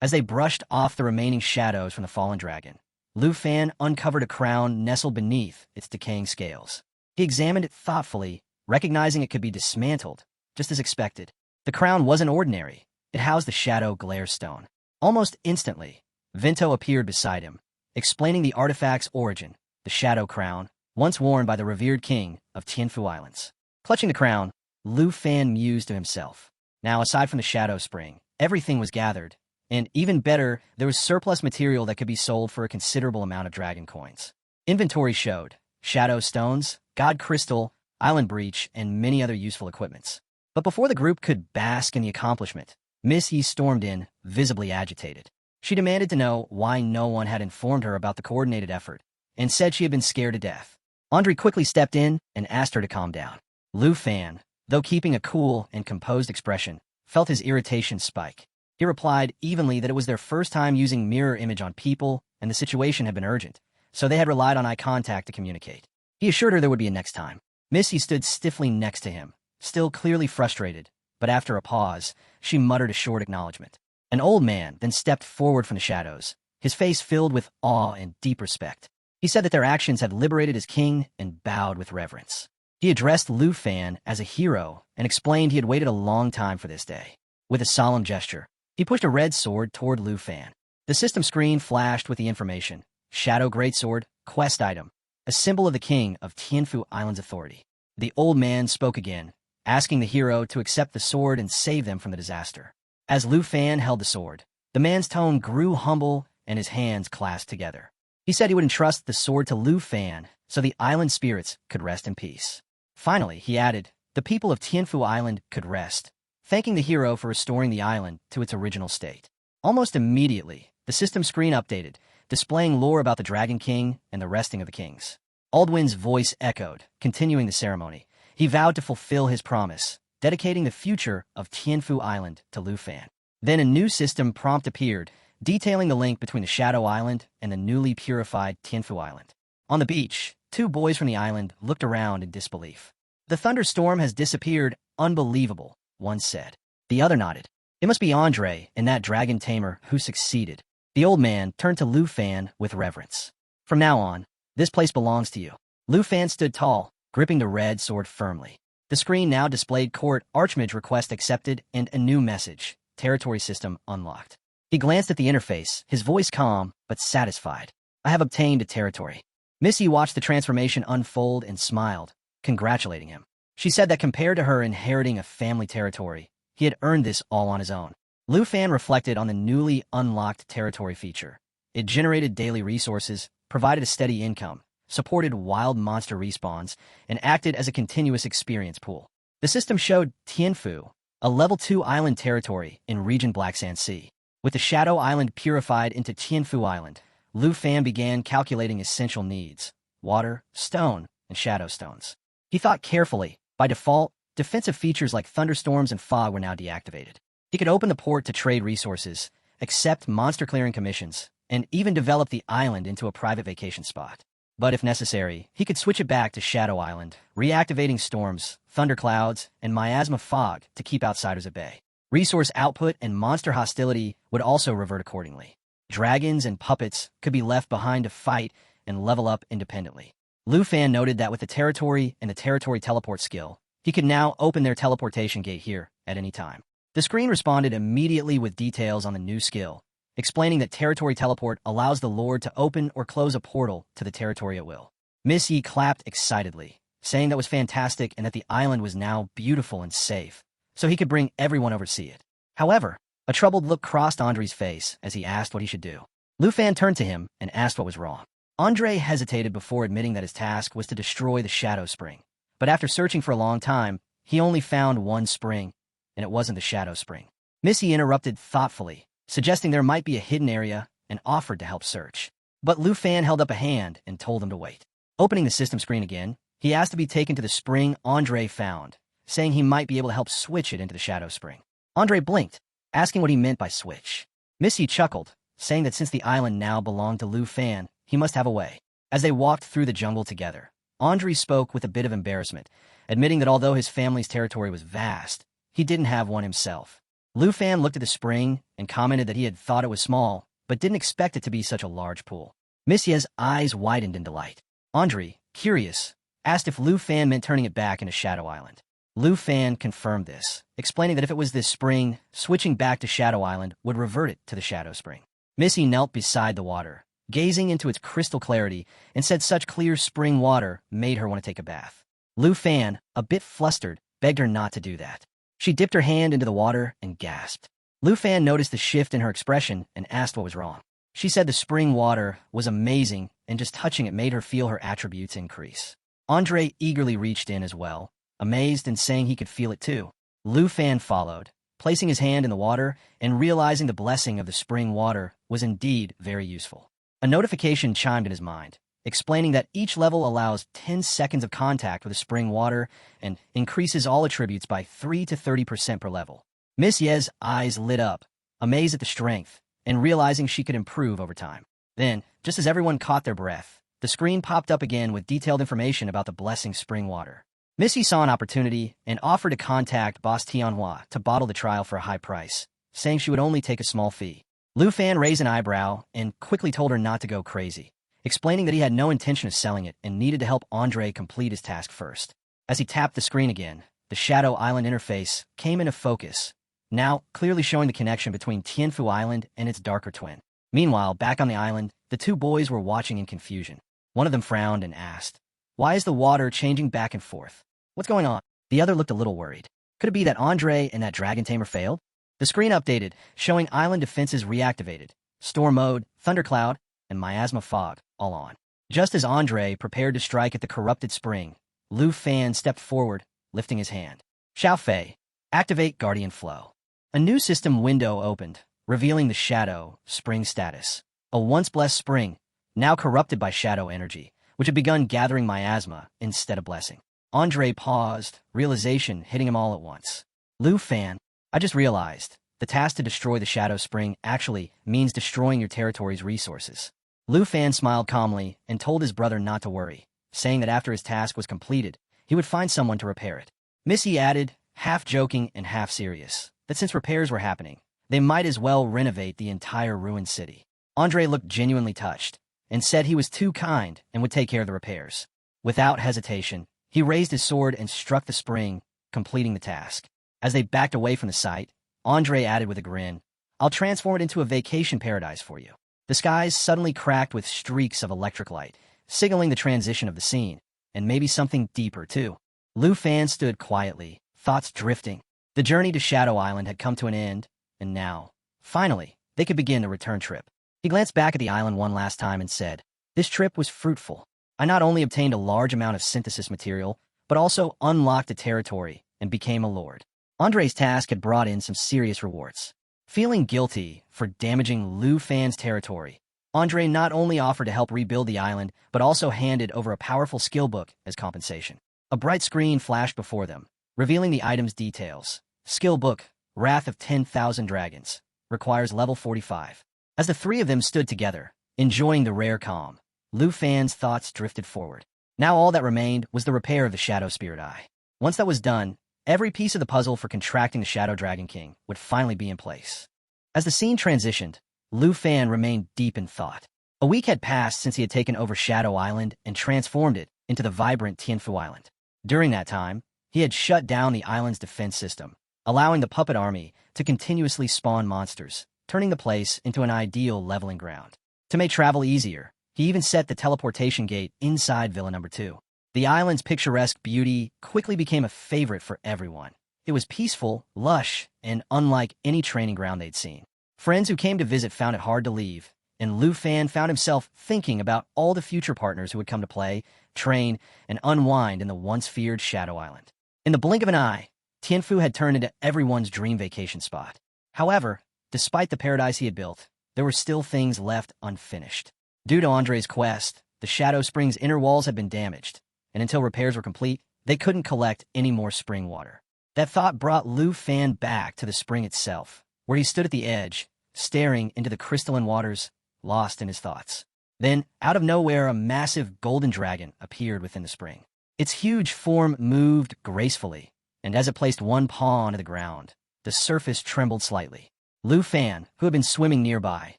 As they brushed off the remaining shadows from the fallen dragon, Lu Fan uncovered a crown nestled beneath its decaying scales. He examined it thoughtfully, recognizing it could be dismantled, just as expected. The crown wasn't ordinary. It housed the Shadow Glare Stone. Almost instantly, Vento appeared beside him, explaining the artifact's origin, the Shadow Crown, once worn by the revered king of Tianfu Islands. Clutching the crown, Lu Fan mused to himself. Now, aside from the Shadow Spring, everything was gathered, and even better, there was surplus material that could be sold for a considerable amount of dragon coins. Inventory showed Shadow Stones, God Crystal, Island Breach, and many other useful equipments. But before the group could bask in the accomplishment, Miss Yi stormed in, visibly agitated. She demanded to know why no one had informed her about the coordinated effort, and said she had been scared to death. Andre quickly stepped in and asked her to calm down. Lu Fan, though keeping a cool and composed expression, felt his irritation spike. He replied evenly that it was their first time using mirror image on people, and the situation had been urgent, so they had relied on eye contact to communicate. He assured her there would be a next time. Missy stood stiffly next to him, still clearly frustrated, but after a pause, she muttered a short acknowledgement. An old man then stepped forward from the shadows, his face filled with awe and deep respect. He said that their actions had liberated his king and bowed with reverence. He addressed Lu Fan as a hero and explained he had waited a long time for this day. With a solemn gesture, he pushed a red sword toward Lu Fan. The system screen flashed with the information: Shadow Greatsword, quest item, a symbol of the king of Tianfu Island's authority. The old man spoke again, asking the hero to accept the sword and save them from the disaster. As Lu Fan held the sword, the man's tone grew humble and his hands clasped together. He said he would entrust the sword to Lu Fan so the island spirits could rest in peace. Finally, he added, the people of Tianfu Island could rest, thanking the hero for restoring the island to its original state. Almost immediately, the system screen updated, displaying lore about the Dragon King and the resting of the kings. Aldwin's voice echoed, continuing the ceremony. He vowed to fulfill his promise, dedicating the future of Tianfu Island to Lu Fan. Then a new system prompt appeared, detailing the link between the Shadow Island and the newly purified Tianfu Island. On the beach, two boys from the island looked around in disbelief. The thunderstorm has disappeared. Unbelievable, one said. The other nodded. It must be Andre and that dragon tamer who succeeded. The old man turned to Lu Fan with reverence. From now on, this place belongs to you. Lu Fan stood tall, gripping the red sword firmly. The screen now displayed court archmage request accepted and a new message, territory system unlocked. He glanced at the interface, his voice calm but satisfied. I have obtained a territory. Missy watched the transformation unfold and smiled, congratulating him. She said that compared to her inheriting a family territory, he had earned this all on his own. Lu Fan reflected on the newly unlocked territory feature. It generated daily resources, provided a steady income, supported wild monster respawns, and acted as a continuous experience pool. The system showed Tianfu, a level 2 island territory in region Black Sand Sea. With the Shadow Island purified into Tianfu Island, Lu Fan began calculating essential needs: water, stone, and shadow stones. He thought carefully. By default, defensive features like thunderstorms and fog were now deactivated. He could open the port to trade resources, accept monster clearing commissions, and even develop the island into a private vacation spot. But if necessary, he could switch it back to Shadow Island, reactivating storms, thunderclouds, and miasma fog to keep outsiders at bay. Resource output and monster hostility would also revert accordingly. Dragons and puppets could be left behind to fight and level up independently. Lu Fan noted that with the territory and the territory teleport skill, he could now open their teleportation gate here at any time. The screen responded immediately with details on the new skill, explaining that territory teleport allows the Lord to open or close a portal to the territory at will. Miss Yi clapped excitedly, saying that was fantastic and that the island was now beautiful and safe, so he could bring everyone over to see it. However, a troubled look crossed Andre's face as he asked what he should do. Lu Fan turned to him and asked what was wrong. Andre hesitated before admitting that his task was to destroy the Shadow Spring, but after searching for a long time, he only found one spring, and it wasn't the Shadow Spring. Missy interrupted thoughtfully, suggesting there might be a hidden area, and offered to help search. But Lu Fan held up a hand and told him to wait. Opening the system screen again, he asked to be taken to the spring Andre found, saying he might be able to help switch it into the Shadow Spring. Andre blinked, asking what he meant by switch. Missy chuckled, saying that since the island now belonged to Lu Fan, he must have a way. As they walked through the jungle together, Andre spoke with a bit of embarrassment, admitting that although his family's territory was vast, he didn't have one himself. Lu Fan looked at the spring and commented that he had thought it was small, but didn't expect it to be such a large pool. Miss Ye's eyes widened in delight. Andre, curious, asked if Lu Fan meant turning it back into Shadow Island. Lu Fan confirmed this, explaining that if it was this spring, switching back to Shadow Island would revert it to the Shadow Spring. Missy knelt beside the water, gazing into its crystal clarity, and said such clear spring water made her want to take a bath. Lu Fan, a bit flustered, begged her not to do that. She dipped her hand into the water and gasped. Lu Fan noticed the shift in her expression and asked what was wrong. She said the spring water was amazing and just touching it made her feel her attributes increase. Andre eagerly reached in as well, amazed and saying he could feel it too. Lu Fan followed, placing his hand in the water and realizing the blessing of the spring water was indeed very useful. A notification chimed in his mind, explaining that each level allows 10 seconds of contact with the spring water and increases all attributes by 3 to 30% per level. Miss Ye's eyes lit up, amazed at the strength, and realizing she could improve over time. Then, just as everyone caught their breath, the screen popped up again with detailed information about the blessing spring water. Missy saw an opportunity and offered to contact Boss Tianhua to bottle the trial for a high price, saying she would only take a small fee. Lu Fan raised an eyebrow and quickly told her not to go crazy, explaining that he had no intention of selling it and needed to help Andre complete his task first. As he tapped the screen again, the Shadow Island interface came into focus, now clearly showing the connection between Tianfu Island and its darker twin. Meanwhile, back on the island, the two boys were watching in confusion. One of them frowned and asked, "Why is the water changing back and forth? What's going on?" The other looked a little worried. Could it be that Andre and that dragon tamer failed? The screen updated, showing island defenses reactivated, storm mode, thundercloud, and miasma fog, all on. Just as Andre prepared to strike at the corrupted spring, Lu Fan stepped forward, lifting his hand. Xiao Fei, activate Guardian Flow. A new system window opened, revealing the Shadow Spring status. A once blessed spring, now corrupted by shadow energy, which had begun gathering miasma instead of blessing. Andre paused, realization hitting him all at once. Lu Fan, I just realized, the task to destroy the Shadow Spring actually means destroying your territory's resources. Lu Fan smiled calmly and told his brother not to worry, saying that after his task was completed, he would find someone to repair it. Missy added, half joking and half serious, that since repairs were happening, they might as well renovate the entire ruined city. Andre looked genuinely touched, and said he was too kind and would take care of the repairs. Without hesitation, he raised his sword and struck the spring, completing the task. As they backed away from the site, Andre added with a grin, I'll transform it into a vacation paradise for you. The skies suddenly cracked with streaks of electric light, signaling the transition of the scene, and maybe something deeper too. Lu Fan stood quietly, thoughts drifting. The journey to Shadow Island had come to an end, and now, finally, they could begin the return trip. He glanced back at the island one last time and said, this trip was fruitful. I not only obtained a large amount of synthesis material, but also unlocked a territory and became a lord. Andre's task had brought in some serious rewards. Feeling guilty for damaging Lu Fan's territory, Andre not only offered to help rebuild the island, but also handed over a powerful skill book as compensation. A bright screen flashed before them, revealing the item's details. Skill book, Wrath of 10,000 Dragons. Requires level 45. As the three of them stood together, enjoying the rare calm, Lu Fan's thoughts drifted forward. Now all that remained was the repair of the Shadow Spirit Eye. Once that was done, every piece of the puzzle for contracting the Shadow Dragon King would finally be in place. As the scene transitioned, Lu Fan remained deep in thought. A week had passed since he had taken over Shadow Island and transformed it into the vibrant Tianfu Island. During that time, he had shut down the island's defense system, allowing the puppet army to continuously spawn monsters, turning the place into an ideal leveling ground. To make travel easier, he even set the teleportation gate inside Villa Number 2. The island's picturesque beauty quickly became a favorite for everyone. It was peaceful, lush, and unlike any training ground they'd seen. Friends who came to visit found it hard to leave, and Lu Fan found himself thinking about all the future partners who would come to play, train, and unwind in the once-feared Shadow Island. In the blink of an eye, Tianfu had turned into everyone's dream vacation spot. However, despite the paradise he had built, there were still things left unfinished. Due to Andre's quest, the Shadow Spring's inner walls had been damaged, and until repairs were complete, they couldn't collect any more spring water. That thought brought Lu Fan back to the spring itself, where he stood at the edge, staring into the crystalline waters, lost in his thoughts. Then, out of nowhere, a massive golden dragon appeared within the spring. Its huge form moved gracefully, and as it placed one paw onto the ground, the surface trembled slightly. Lu Fan, who had been swimming nearby,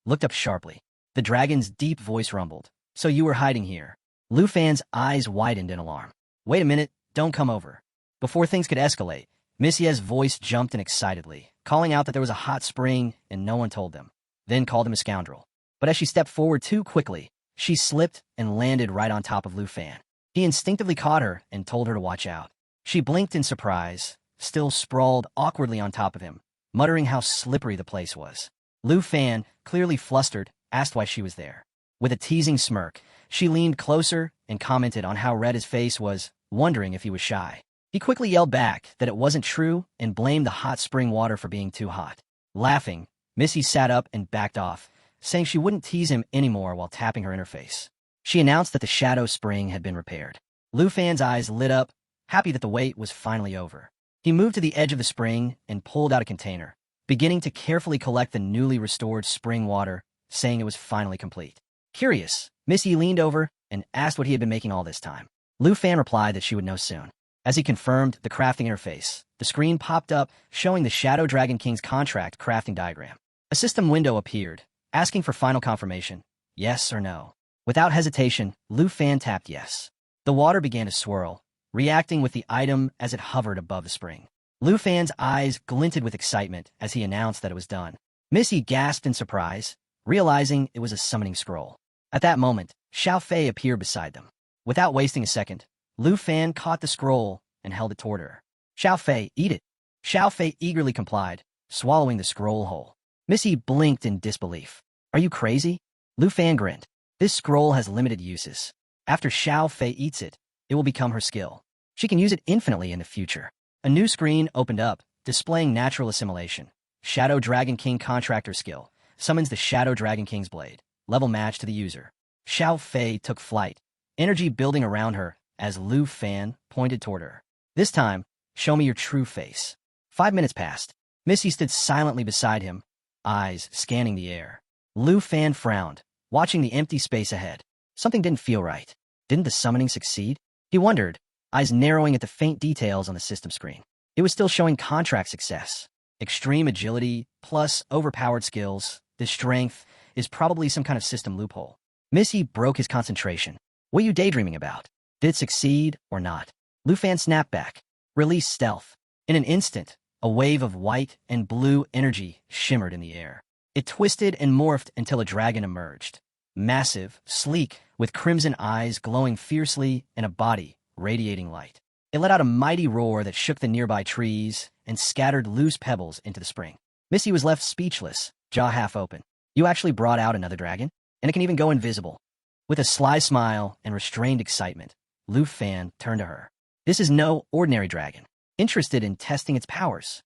looked up sharply. The dragon's deep voice rumbled. "So you were hiding here." Lu Fan's eyes widened in alarm. "Wait a minute, don't come over." Before things could escalate, Miss Ye's voice jumped in excitedly, calling out that there was a hot spring and no one told them, then called him a scoundrel. But as she stepped forward too quickly, she slipped and landed right on top of Lu Fan. He instinctively caught her and told her to watch out. She blinked in surprise, still sprawled awkwardly on top of him, muttering how slippery the place was. Lu Fan, clearly flustered, asked why she was there. With a teasing smirk, she leaned closer and commented on how red his face was, wondering if he was shy. He quickly yelled back that it wasn't true and blamed the hot spring water for being too hot. Laughing, Missy sat up and backed off, saying she wouldn't tease him anymore while tapping her interface. She announced that the Shadow Spring had been repaired. Lu Fan's eyes lit up, happy that the wait was finally over. He moved to the edge of the spring and pulled out a container, beginning to carefully collect the newly restored spring water, saying it was finally complete. Curious, Missy leaned over and asked what he had been making all this time. Lu Fan replied that she would know soon. As he confirmed the crafting interface, the screen popped up showing the Shadow Dragon King's contract crafting diagram. A system window appeared, asking for final confirmation, yes or no. Without hesitation, Lu Fan tapped yes. The water began to swirl, reacting with the item as it hovered above the spring. Lu Fan's eyes glinted with excitement as he announced that it was done. Missy gasped in surprise, realizing it was a summoning scroll. At that moment, Xiao Fei appeared beside them. Without wasting a second, Lu Fan caught the scroll and held it toward her. "Xiao Fei, eat it." Xiao Fei eagerly complied, swallowing the scroll whole. Missy blinked in disbelief. "Are you crazy?" Lu Fan grinned. "This scroll has limited uses. After Xiao Fei eats it, it will become her skill. She can use it infinitely in the future." A new screen opened up, displaying natural assimilation. Shadow Dragon King Contractor Skill. Summons the Shadow Dragon King's blade. Level match to the user. Xiao Fei took flight, energy building around her as Lu Fan pointed toward her. "This time, show me your true face." 5 minutes passed. Missy stood silently beside him, eyes scanning the air. Lu Fan frowned, watching the empty space ahead. Something didn't feel right. Didn't the summoning succeed? He wondered, eyes narrowing at the faint details on the system screen. It was still showing contract success. Extreme agility, plus overpowered skills. This strength is probably some kind of system loophole. Missy broke his concentration. "What are you daydreaming about? Did it succeed or not?" Lu Fan snapped back. Release stealth. In an instant, a wave of white and blue energy shimmered in the air. It twisted and morphed until a dragon emerged. Massive, sleek, with crimson eyes glowing fiercely and a body radiating light. It let out a mighty roar that shook the nearby trees and scattered loose pebbles into the spring. Missy was left speechless, jaw half open. "You actually brought out another dragon? And it can even go invisible." With a sly smile and restrained excitement, Lu Fan turned to her. "This is no ordinary dragon, interested in testing its powers."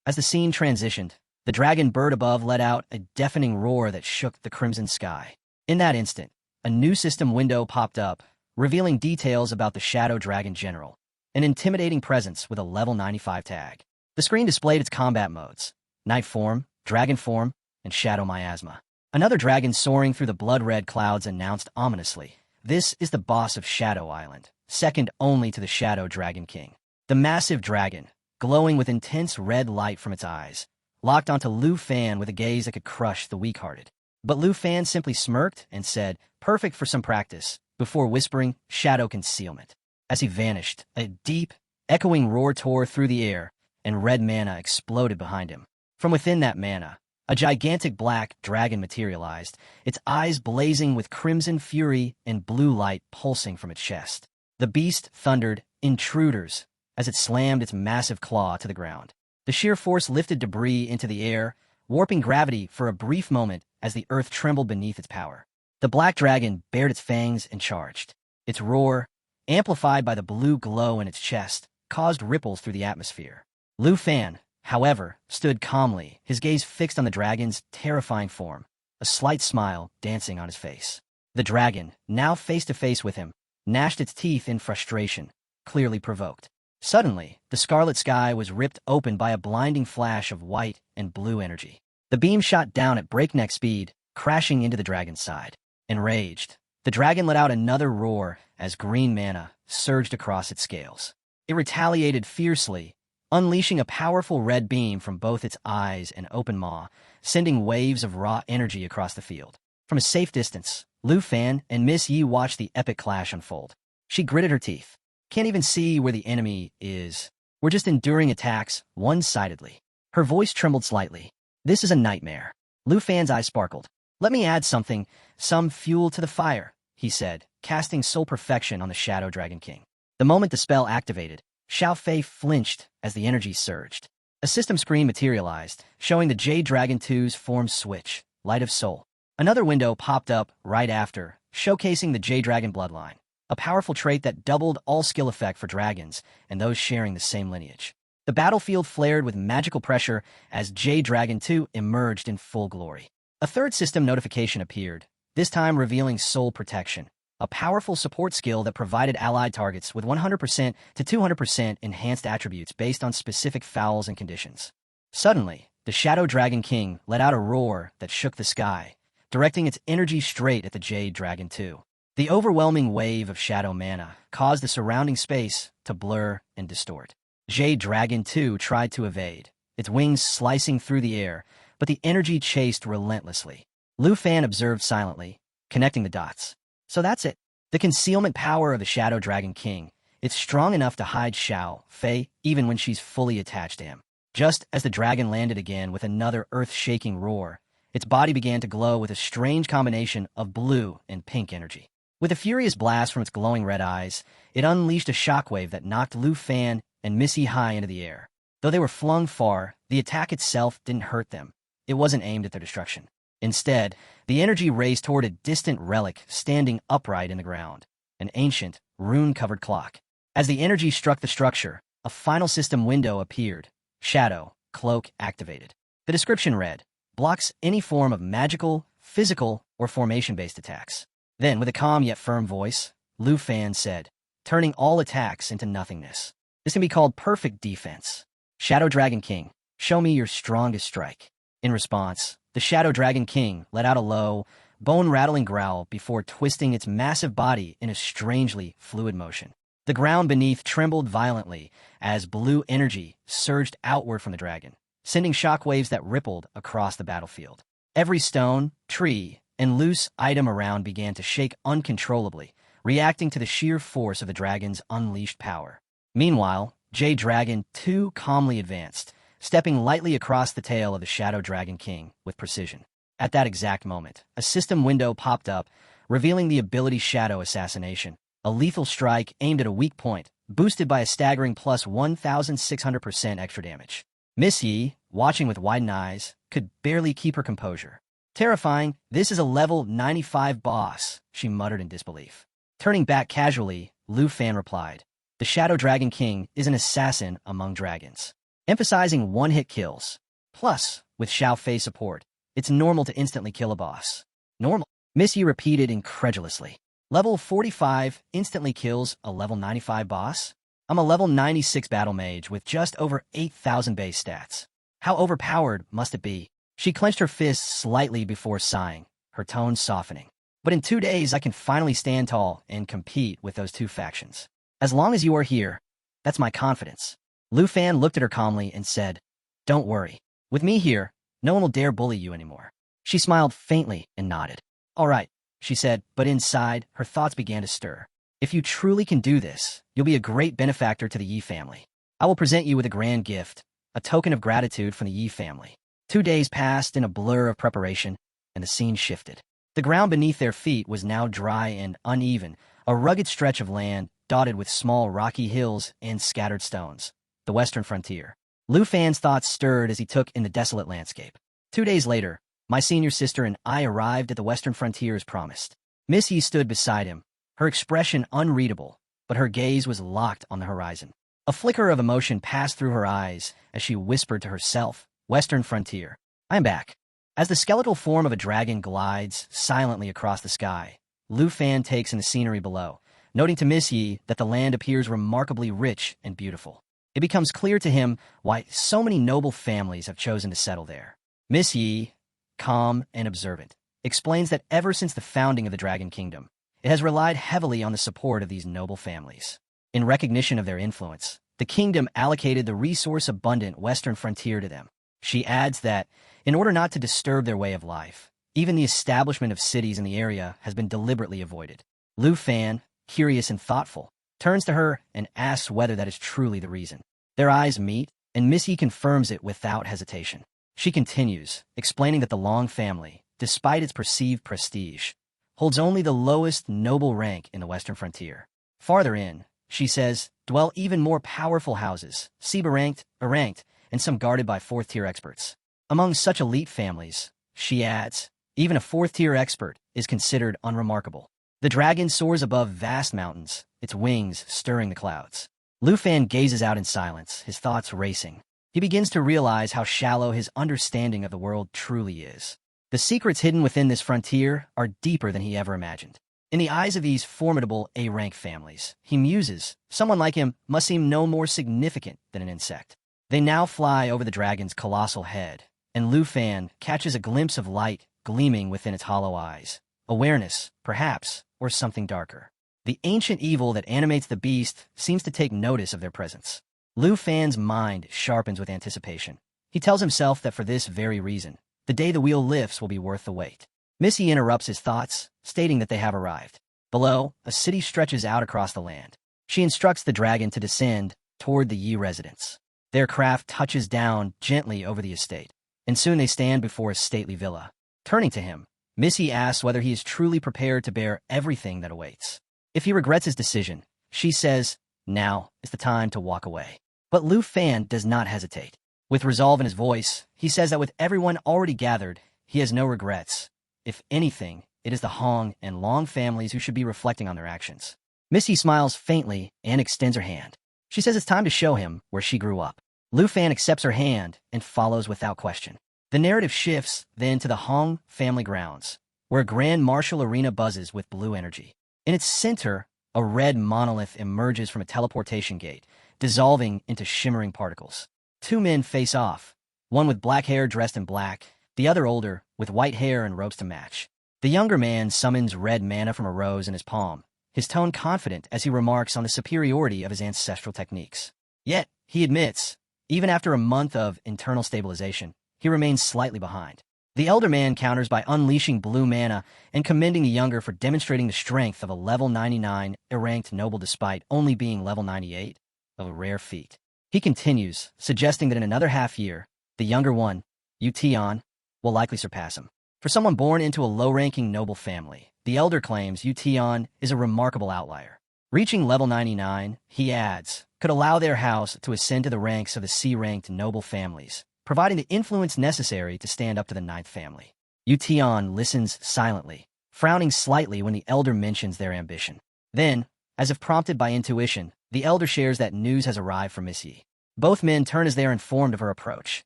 As the scene transitioned, the dragon bird above let out a deafening roar that shook the crimson sky. In that instant, a new system window popped up, revealing details about the Shadow Dragon General, an intimidating presence with a level 95 tag. The screen displayed its combat modes: Night Form, Dragon Form, and Shadow Miasma. Another dragon soaring through the blood-red clouds announced ominously, "This is the boss of Shadow Island, second only to the Shadow Dragon King." The massive dragon, glowing with intense red light from its eyes, locked onto Lu Fan with a gaze that could crush the weak-hearted. But Lu Fan simply smirked and said, "Perfect for some practice," before whispering, "Shadow concealment." As he vanished, a deep, echoing roar tore through the air, and red mana exploded behind him. From within that mana, a gigantic black dragon materialized, its eyes blazing with crimson fury and blue light pulsing from its chest. The beast thundered, "Intruders," as it slammed its massive claw to the ground. The sheer force lifted debris into the air, warping gravity for a brief moment as the earth trembled beneath its power. The black dragon bared its fangs and charged. Its roar, amplified by the blue glow in its chest, caused ripples through the atmosphere. Lu Fan, however, stood calmly, his gaze fixed on the dragon's terrifying form, a slight smile dancing on his face. The dragon, now face-to-face with him, gnashed its teeth in frustration, clearly provoked. Suddenly, the scarlet sky was ripped open by a blinding flash of white and blue energy. The beam shot down at breakneck speed, crashing into the dragon's side. Enraged, the dragon let out another roar as green mana surged across its scales. It retaliated fiercely, unleashing a powerful red beam from both its eyes and open maw, sending waves of raw energy across the field. From a safe distance, Lu Fan and Miss Yi watched the epic clash unfold. She gritted her teeth. "Can't even see where the enemy is. We're just enduring attacks one-sidedly." Her voice trembled slightly. "This is a nightmare." Lu Fan's eyes sparkled. "Let me add something, some fuel to the fire," he said, casting Soul Perfection on the Shadow Dragon King. The moment the spell activated, Xiao Fei flinched as the energy surged. A system screen materialized, showing the Jade Dragon 2's form switch, Light of Soul. Another window popped up right after, showcasing the Jade Dragon bloodline, a powerful trait that doubled all skill effect for dragons and those sharing the same lineage. The battlefield flared with magical pressure as Jade Dragon 2 emerged in full glory. A third system notification appeared, this time revealing Soul Protection, a powerful support skill that provided allied targets with 100% to 200% enhanced attributes based on specific fouls and conditions. Suddenly, the Shadow Dragon King let out a roar that shook the sky, directing its energy straight at the Jade Dragon 2. The overwhelming wave of shadow mana caused the surrounding space to blur and distort. Jade Dragon 2 tried to evade, its wings slicing through the air, but the energy chased relentlessly. Lu Fan observed silently, connecting the dots. So that's it. The concealment power of the Shadow Dragon King. It's strong enough to hide Xiao Fei even when she's fully attached to him. Just as the dragon landed again with another earth-shaking roar, its body began to glow with a strange combination of blue and pink energy. With a furious blast from its glowing red eyes, it unleashed a shockwave that knocked Lu Fan and Missy high into the air. Though they were flung far, the attack itself didn't hurt them. It wasn't aimed at their destruction. Instead, the energy raced toward a distant relic standing upright in the ground, an ancient, rune-covered clock. As the energy struck the structure, a final system window appeared. Shadow, Cloak activated. The description read, "Blocks any form of magical, physical, or formation-based attacks." Then, with a calm yet firm voice, Lu Fan said, "Turning all attacks into nothingness. This can be called perfect defense. Shadow Dragon King, show me your strongest strike." In response, the Shadow Dragon King let out a low, bone-rattling growl before twisting its massive body in a strangely fluid motion. The ground beneath trembled violently as blue energy surged outward from the dragon, sending shockwaves that rippled across the battlefield. Every stone, tree, and loose item around began to shake uncontrollably, reacting to the sheer force of the dragon's unleashed power. Meanwhile, Jade Dragon 2 calmly advanced, stepping lightly across the tail of the Shadow Dragon King with precision. At that exact moment, a system window popped up, revealing the ability Shadow Assassination, a lethal strike aimed at a weak point, boosted by a staggering plus 1,600% extra damage. Miss Yi, watching with widened eyes, could barely keep her composure. "Terrifying, this is a level 95 boss," she muttered in disbelief. Turning back casually, Lu Fan replied, "The Shadow Dragon King is an assassin among dragons, emphasizing one-hit kills. Plus, with Xiao Fei support, it's normal to instantly kill a boss." "Normal?" Miss Yi repeated incredulously. "Level 45 instantly kills a level 95 boss? I'm a level 96 battle mage with just over 8,000 base stats. How overpowered must it be?" She clenched her fists slightly before sighing, her tone softening. But in 2 days, I can finally stand tall and compete with those two factions. As long as you are here, that's my confidence. Lu Fan looked at her calmly and said, "Don't worry. With me here, no one will dare bully you anymore." She smiled faintly and nodded. "All right," she said, but inside, her thoughts began to stir. "If you truly can do this, you'll be a great benefactor to the Yi family. I will present you with a grand gift, a token of gratitude from the Yi family." 2 days passed in a blur of preparation, and the scene shifted. The ground beneath their feet was now dry and uneven, a rugged stretch of land dotted with small rocky hills and scattered stones. The western frontier. Lu Fan's thoughts stirred as he took in the desolate landscape. 2 days later, my senior sister and I arrived at the western frontier as promised. Miss Yi stood beside him, her expression unreadable, but her gaze was locked on the horizon. A flicker of emotion passed through her eyes as she whispered to herself, "Western frontier. I am back." As the skeletal form of a dragon glides silently across the sky, Lu Fan takes in the scenery below, noting to Miss Yi that the land appears remarkably rich and beautiful. It becomes clear to him why so many noble families have chosen to settle there. Miss Yi, calm and observant, explains that ever since the founding of the Dragon Kingdom, it has relied heavily on the support of these noble families. In recognition of their influence, the kingdom allocated the resource-abundant western frontier to them. She adds that, in order not to disturb their way of life, even the establishment of cities in the area has been deliberately avoided. Lu Fan, curious and thoughtful, turns to her and asks whether that is truly the reason. Their eyes meet, and Miss Yi confirms it without hesitation. She continues, explaining that the Long family, despite its perceived prestige, holds only the lowest noble rank in the western frontier. Farther in, she says, dwell even more powerful houses, Siba-ranked, A-ranked, and some guarded by fourth-tier experts. Among such elite families, she adds, even a fourth-tier expert is considered unremarkable. The dragon soars above vast mountains, its wings stirring the clouds. Lu Fan gazes out in silence, his thoughts racing. He begins to realize how shallow his understanding of the world truly is. The secrets hidden within this frontier are deeper than he ever imagined. In the eyes of these formidable A-rank families, he muses, someone like him must seem no more significant than an insect. They now fly over the dragon's colossal head, and Lu Fan catches a glimpse of light gleaming within its hollow eyes. Awareness, perhaps, or something darker. The ancient evil that animates the beast seems to take notice of their presence. Lu Fan's mind sharpens with anticipation. He tells himself that for this very reason, the day the wheel lifts will be worth the wait. Miss Yi interrupts his thoughts, stating that they have arrived. Below, a city stretches out across the land. She instructs the dragon to descend toward the Yi residence. Their craft touches down gently over the estate, and soon they stand before a stately villa. Turning to him, Miss Yi asks whether he is truly prepared to bear everything that awaits. If he regrets his decision, she says, now is the time to walk away. But Lu Fan does not hesitate. With resolve in his voice, he says that with everyone already gathered, he has no regrets. If anything, it is the Hong and Long families who should be reflecting on their actions. Miss Yi smiles faintly and extends her hand. She says it's time to show him where she grew up. Lu Fan accepts her hand and follows without question. The narrative shifts then to the Hong family grounds, where a grand martial arena buzzes with blue energy. In its center, a red monolith emerges from a teleportation gate, dissolving into shimmering particles. 2 men face off, one with black hair dressed in black, the other older, with white hair and robes to match. The younger man summons red mana from a rose in his palm, his tone confident as he remarks on the superiority of his ancestral techniques. Yet, he admits, even after a month of internal stabilization, he remains slightly behind. The elder man counters by unleashing blue mana and commending the younger for demonstrating the strength of a level 99 A-ranked noble despite only being level 98, a rare feat. He continues, suggesting that in another half-year, the younger one, Yu Tian, will likely surpass him. For someone born into a low-ranking noble family, the elder claims Yu Tian is a remarkable outlier. Reaching level 99, he adds, could allow their house to ascend to the ranks of the C-ranked noble families, providing the influence necessary to stand up to the 9th family. Yu Tian listens silently, frowning slightly when the elder mentions their ambition. Then, as if prompted by intuition, the elder shares that news has arrived from Miss Yi. Both men turn as they are informed of her approach,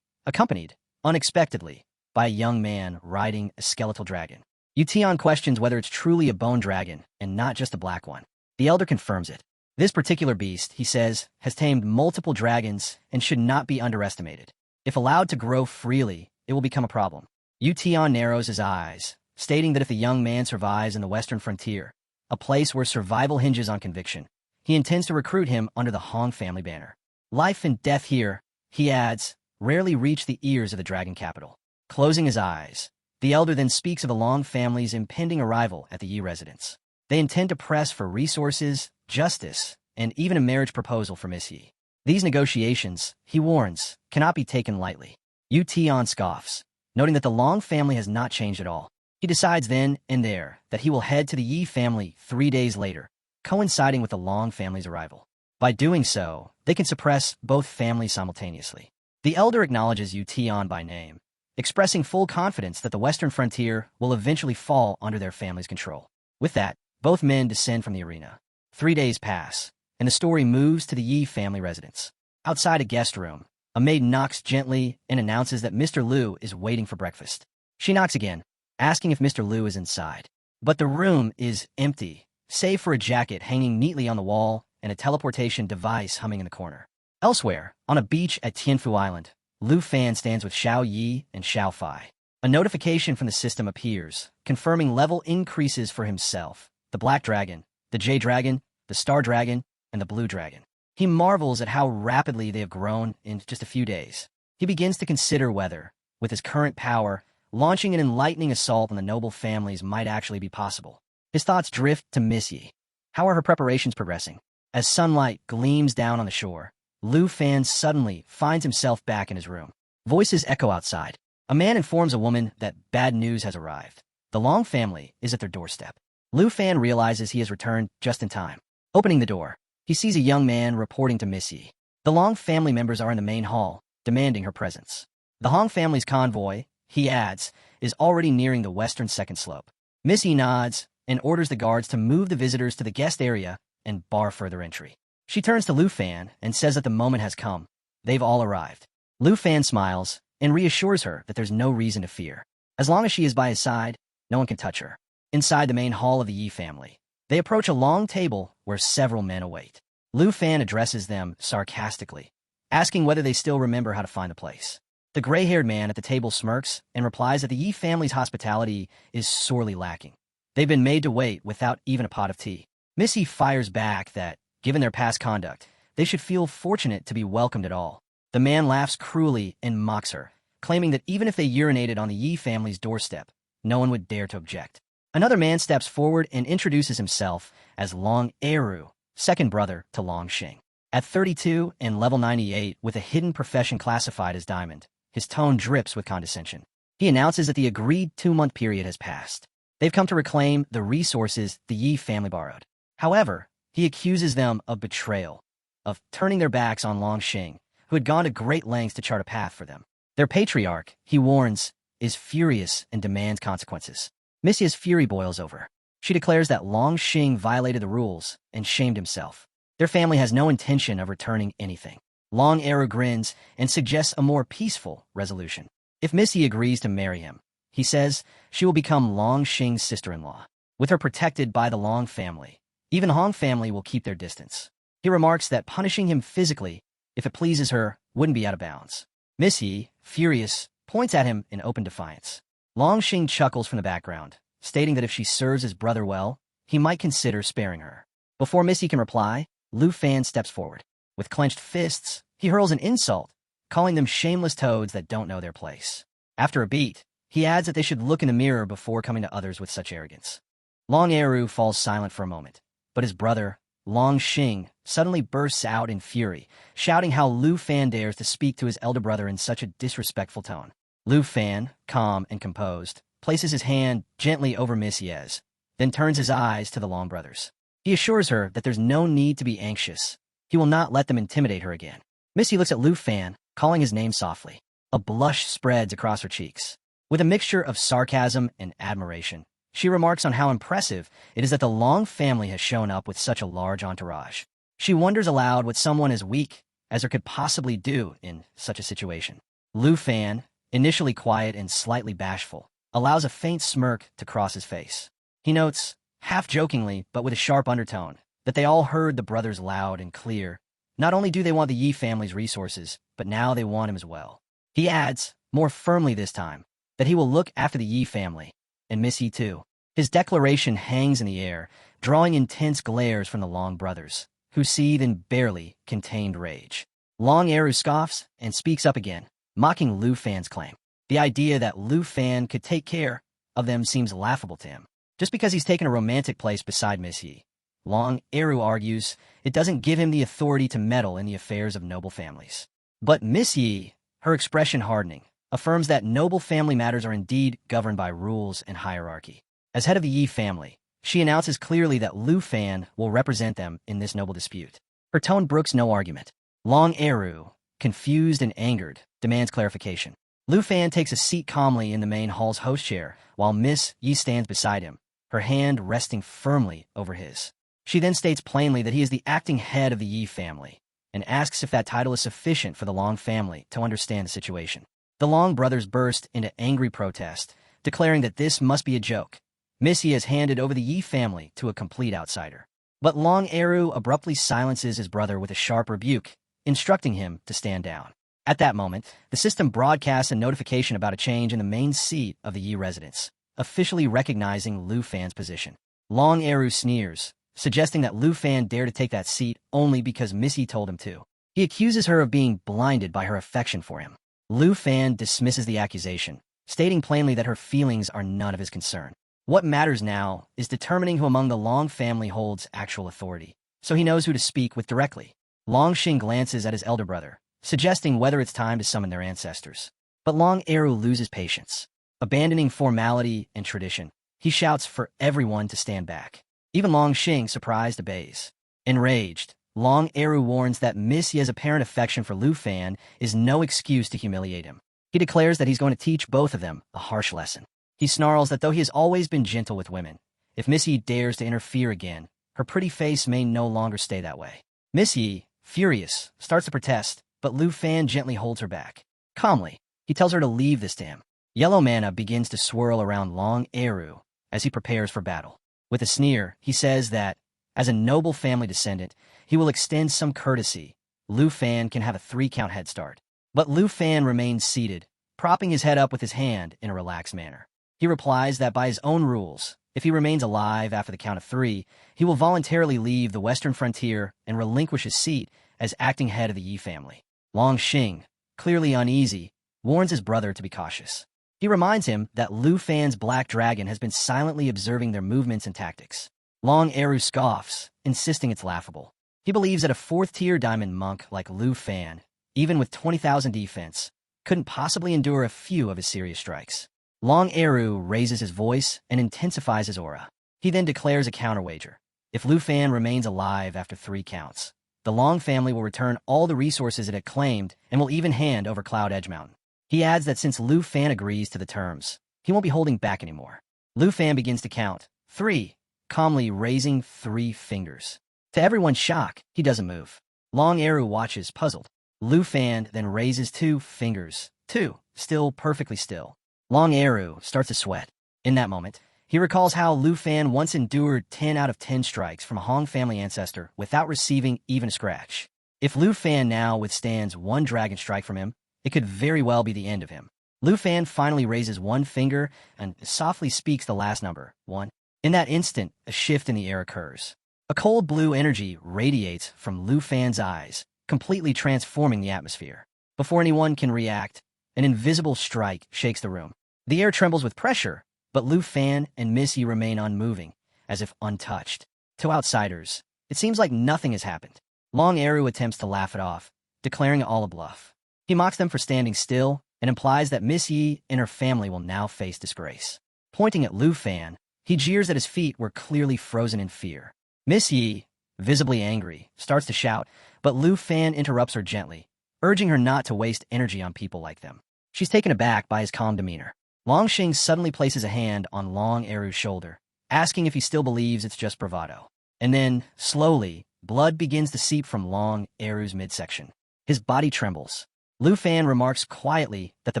accompanied, unexpectedly, by a young man riding a skeletal dragon. Yu Tian questions whether it's truly a bone dragon and not just a black one. The elder confirms it. This particular beast, he says, has tamed multiple dragons and should not be underestimated. If allowed to grow freely, it will become a problem. Yu Tian narrows his eyes, stating that if the young man survives in the western frontier, a place where survival hinges on conviction, he intends to recruit him under the Hong family banner. Life and death here, he adds, rarely reach the ears of the dragon capital. Closing his eyes, the elder then speaks of the Long family's impending arrival at the Yi residence. They intend to press for resources, justice, and even a marriage proposal for Miss Yi. These negotiations, he warns, cannot be taken lightly. Yu Tian scoffs, noting that the Long family has not changed at all. He decides then and there that he will head to the Yi family 3 days later, coinciding with the Long family's arrival. By doing so, they can suppress both families simultaneously. The elder acknowledges Yu Tian by name, expressing full confidence that the western frontier will eventually fall under their family's control. With that, both men descend from the arena. 3 days pass, and the story moves to the Yi family residence. Outside a guest room, a maid knocks gently and announces that Mr. Liu is waiting for breakfast. She knocks again, asking if Mr. Liu is inside. But the room is empty, save for a jacket hanging neatly on the wall and a teleportation device humming in the corner. Elsewhere, on a beach at Tianfu Island, Liu Fan stands with Xiao Yi and Xiao Fai. A notification from the system appears, confirming level increases for himself, the Black Dragon, the Jade Dragon, the Star Dragon, and the Blue Dragon. He marvels at how rapidly they have grown in just a few days. He begins to consider whether, with his current power, launching an enlightening assault on the noble families might actually be possible. His thoughts drift to Miss Yi. How are her preparations progressing? As sunlight gleams down on the shore, Liu Fan suddenly finds himself back in his room. Voices echo outside. A man informs a woman that bad news has arrived. The Long family is at their doorstep. Liu Fan realizes he has returned just in time. Opening the door, he sees a young man reporting to Miss Yi. The Long family members are in the main hall, demanding her presence. The Hong family's convoy, he adds, is already nearing the western second slope. Miss Yi nods and orders the guards to move the visitors to the guest area and bar further entry. She turns to Liu Fan and says that the moment has come. They've all arrived. Liu Fan smiles and reassures her that there's no reason to fear. As long as she is by his side, no one can touch her. Inside the main hall of the Yi family, they approach a long table where several men await. Liu Fan addresses them sarcastically, asking whether they still remember how to find the place. The gray-haired man at the table smirks and replies that the Yi family's hospitality is sorely lacking. They've been made to wait without even a pot of tea. Miss Yi fires back that, given their past conduct, they should feel fortunate to be welcomed at all. The man laughs cruelly and mocks her, claiming that even if they urinated on the Yi family's doorstep, no one would dare to object. Another man steps forward and introduces himself as Long Eru, second brother to Long Xing. At 32 and level 98 with a hidden profession classified as Diamond, his tone drips with condescension. He announces that the agreed 2-month period has passed. They've come to reclaim the resources the Yi family borrowed. However, he accuses them of betrayal, of turning their backs on Long Xing, who had gone to great lengths to chart a path for them. Their patriarch, he warns, is furious and demands consequences. Miss Yi's fury boils over. She declares that Long Xing violated the rules and shamed himself. Their family has no intention of returning anything. Long Eru grins and suggests a more peaceful resolution. If Miss Yi agrees to marry him, he says she will become Long Xing's sister-in-law. With her protected by the Long family, even Hong family will keep their distance. He remarks that punishing him physically, if it pleases her, wouldn't be out of bounds. Miss Yi, furious, points at him in open defiance. Long Xing chuckles from the background, stating that if she serves his brother well, he might consider sparing her. Before Miss Yi can reply, Liu Fan steps forward. With clenched fists, he hurls an insult, calling them shameless toads that don't know their place. After a beat, he adds that they should look in the mirror before coming to others with such arrogance. Long Eru falls silent for a moment, but his brother, Long Xing, suddenly bursts out in fury, shouting how Liu Fan dares to speak to his elder brother in such a disrespectful tone. Liu Fan, calm and composed, places his hand gently over Miss Yi's, then turns his eyes to the Long brothers. He assures her that there's no need to be anxious. He will not let them intimidate her again. Miss Yi looks at Liu Fan, calling his name softly. A blush spreads across her cheeks. With a mixture of sarcasm and admiration, she remarks on how impressive it is that the Long family has shown up with such a large entourage. She wonders aloud what someone as weak as her could possibly do in such a situation. Liu Fan, initially quiet and slightly bashful, allows a faint smirk to cross his face. He notes, half-jokingly but with a sharp undertone, that they all heard the brothers loud and clear. Not only do they want the Yi family's resources, but now they want him as well. He adds, more firmly this time, that he will look after the Yi family, and Miss Yi too. His declaration hangs in the air, drawing intense glares from the Long brothers, who seethe in barely contained rage. Long Eru scoffs and speaks up again, mocking Lu Fan's claim. The idea that Lu Fan could take care of them seems laughable to him. Just because he's taken a romantic place beside Miss Yi, Long Eru argues it doesn't give him the authority to meddle in the affairs of noble families. But Miss Yi, her expression hardening, affirms that noble family matters are indeed governed by rules and hierarchy. As head of the Yi family, she announces clearly that Lu Fan will represent them in this noble dispute. Her tone brooks no argument. Long Eru, confused and angered, demands clarification. Lu Fan takes a seat calmly in the main hall's host chair, while Miss Yi stands beside him, her hand resting firmly over his. She then states plainly that he is the acting head of the Yi family, and asks if that title is sufficient for the Long family to understand the situation. The Long brothers burst into angry protest, declaring that this must be a joke. Miss Yi has handed over the Yi family to a complete outsider. But Long Eru abruptly silences his brother with a sharp rebuke, instructing him to stand down. At that moment, the system broadcasts a notification about a change in the main seat of the Yi residence, officially recognizing Lu Fan's position. Long Eru sneers, suggesting that Lu Fan dare to take that seat only because Miss Yi told him to. He accuses her of being blinded by her affection for him. Lu Fan dismisses the accusation, stating plainly that her feelings are none of his concern. What matters now is determining who among the Long family holds actual authority, so he knows who to speak with directly. Long Xing glances at his elder brother, suggesting whether it's time to summon their ancestors. But Long Eru loses patience. Abandoning formality and tradition, he shouts for everyone to stand back. Even Long Xing, surprised, obeys. Enraged, Long Eru warns that Miss Yi's apparent affection for Lu Fan is no excuse to humiliate him. He declares that he's going to teach both of them a harsh lesson. He snarls that though he has always been gentle with women, if Miss Yi dares to interfere again, her pretty face may no longer stay that way. Miss Yi, furious, starts to protest, but Lu Fan gently holds her back. Calmly, he tells her to leave this to him. Yellow mana begins to swirl around Long Eru as he prepares for battle. With a sneer, he says that, as a noble family descendant, he will extend some courtesy. Lu Fan can have a 3-count head start. But Lu Fan remains seated, propping his head up with his hand in a relaxed manner. He replies that by his own rules, if he remains alive after the count of 3, he will voluntarily leave the western frontier and relinquish his seat as acting head of the Yi family. Long Xing, clearly uneasy, warns his brother to be cautious. He reminds him that Lu Fan's black dragon has been silently observing their movements and tactics. Long Eru scoffs, insisting it's laughable. He believes that a 4th-tier diamond monk like Lu Fan, even with 20,000 defense, couldn't possibly endure a few of his serious strikes. Long Eru raises his voice and intensifies his aura. He then declares a counter-wager. If Lu Fan remains alive after 3 counts, the Long family will return all the resources it had claimed and will even hand over Cloud Edge Mountain. He adds that since Lu Fan agrees to the terms, he won't be holding back anymore. Lu Fan begins to count 3, calmly raising 3 fingers. To everyone's shock, he doesn't move. Long Eru watches, puzzled. Lu Fan then raises 2 fingers, 2, still perfectly still. Long Eru starts to sweat. In that moment, he recalls how Lu Fan once endured 10 out of 10 strikes from a Hong family ancestor without receiving even a scratch. If Lu Fan now withstands 1 dragon strike from him, it could very well be the end of him. Lu Fan finally raises 1 finger and softly speaks the last number, 1. In that instant, a shift in the air occurs. A cold blue energy radiates from Lu Fan's eyes, completely transforming the atmosphere. Before anyone can react, an invisible strike shakes the room. The air trembles with pressure, but Lu Fan and Miss Yi remain unmoving, as if untouched. To outsiders, it seems like nothing has happened. Long Eru attempts to laugh it off, declaring it all a bluff. He mocks them for standing still and implies that Miss Yi and her family will now face disgrace. Pointing at Lu Fan, he jeers that his feet were clearly frozen in fear. Miss Yi, visibly angry, starts to shout, but Lu Fan interrupts her gently, urging her not to waste energy on people like them. She's taken aback by his calm demeanor. Long Xing suddenly places a hand on Long Eru's shoulder, asking if he still believes it's just bravado. And then, slowly, blood begins to seep from Long Eru's midsection. His body trembles. Lu Fan remarks quietly that the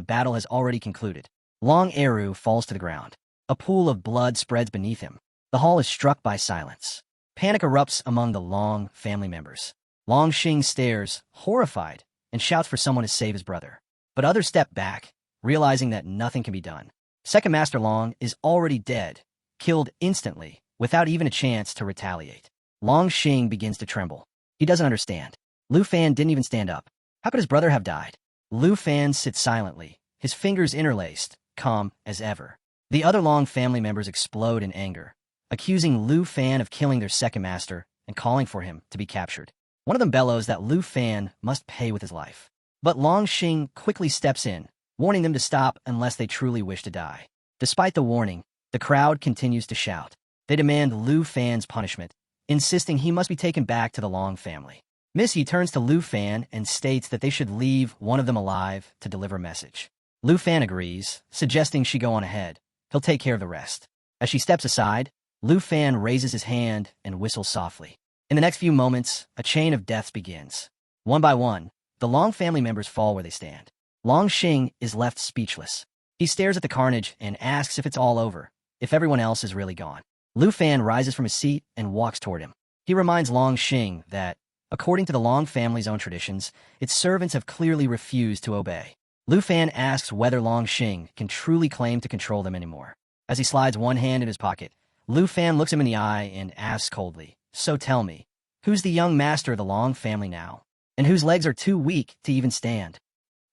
battle has already concluded. Long Eru falls to the ground. A pool of blood spreads beneath him. The hall is struck by silence. Panic erupts among the Long family members. Long Xing stares, horrified, and shouts for someone to save his brother. but others step back, realizing that nothing can be done. Second Master Long is already dead, killed instantly, without even a chance to retaliate. Long Xing begins to tremble. He doesn't understand. Lu Fan didn't even stand up. How could his brother have died? Lu Fan sits silently, his fingers interlaced, calm as ever. The other Long family members explode in anger, accusing Lu Fan of killing their second master and calling for him to be captured. One of them bellows that Lu Fan must pay with his life. But Long Xing quickly steps in, warning them to stop unless they truly wish to die. Despite the warning, the crowd continues to shout. They demand Lu Fan's punishment, insisting he must be taken back to the Long family. Missy turns to Lu Fan and states that they should leave one of them alive to deliver a message. Lu Fan agrees, suggesting she go on ahead. He'll take care of the rest. As she steps aside, Lu Fan raises his hand and whistles softly. In the next few moments, a chain of deaths begins. One by one, the Long family members fall where they stand. Long Xing is left speechless. He stares at the carnage and asks if it's all over, if everyone else is really gone. Lu Fan rises from his seat and walks toward him. He reminds Long Xing that, according to the Long family's own traditions, its servants have clearly refused to obey. Lu Fan asks whether Long Xing can truly claim to control them anymore. As he slides one hand in his pocket, Lu Fan looks him in the eye and asks coldly, "So tell me, who's the young master of the Long family now, and whose legs are too weak to even stand?"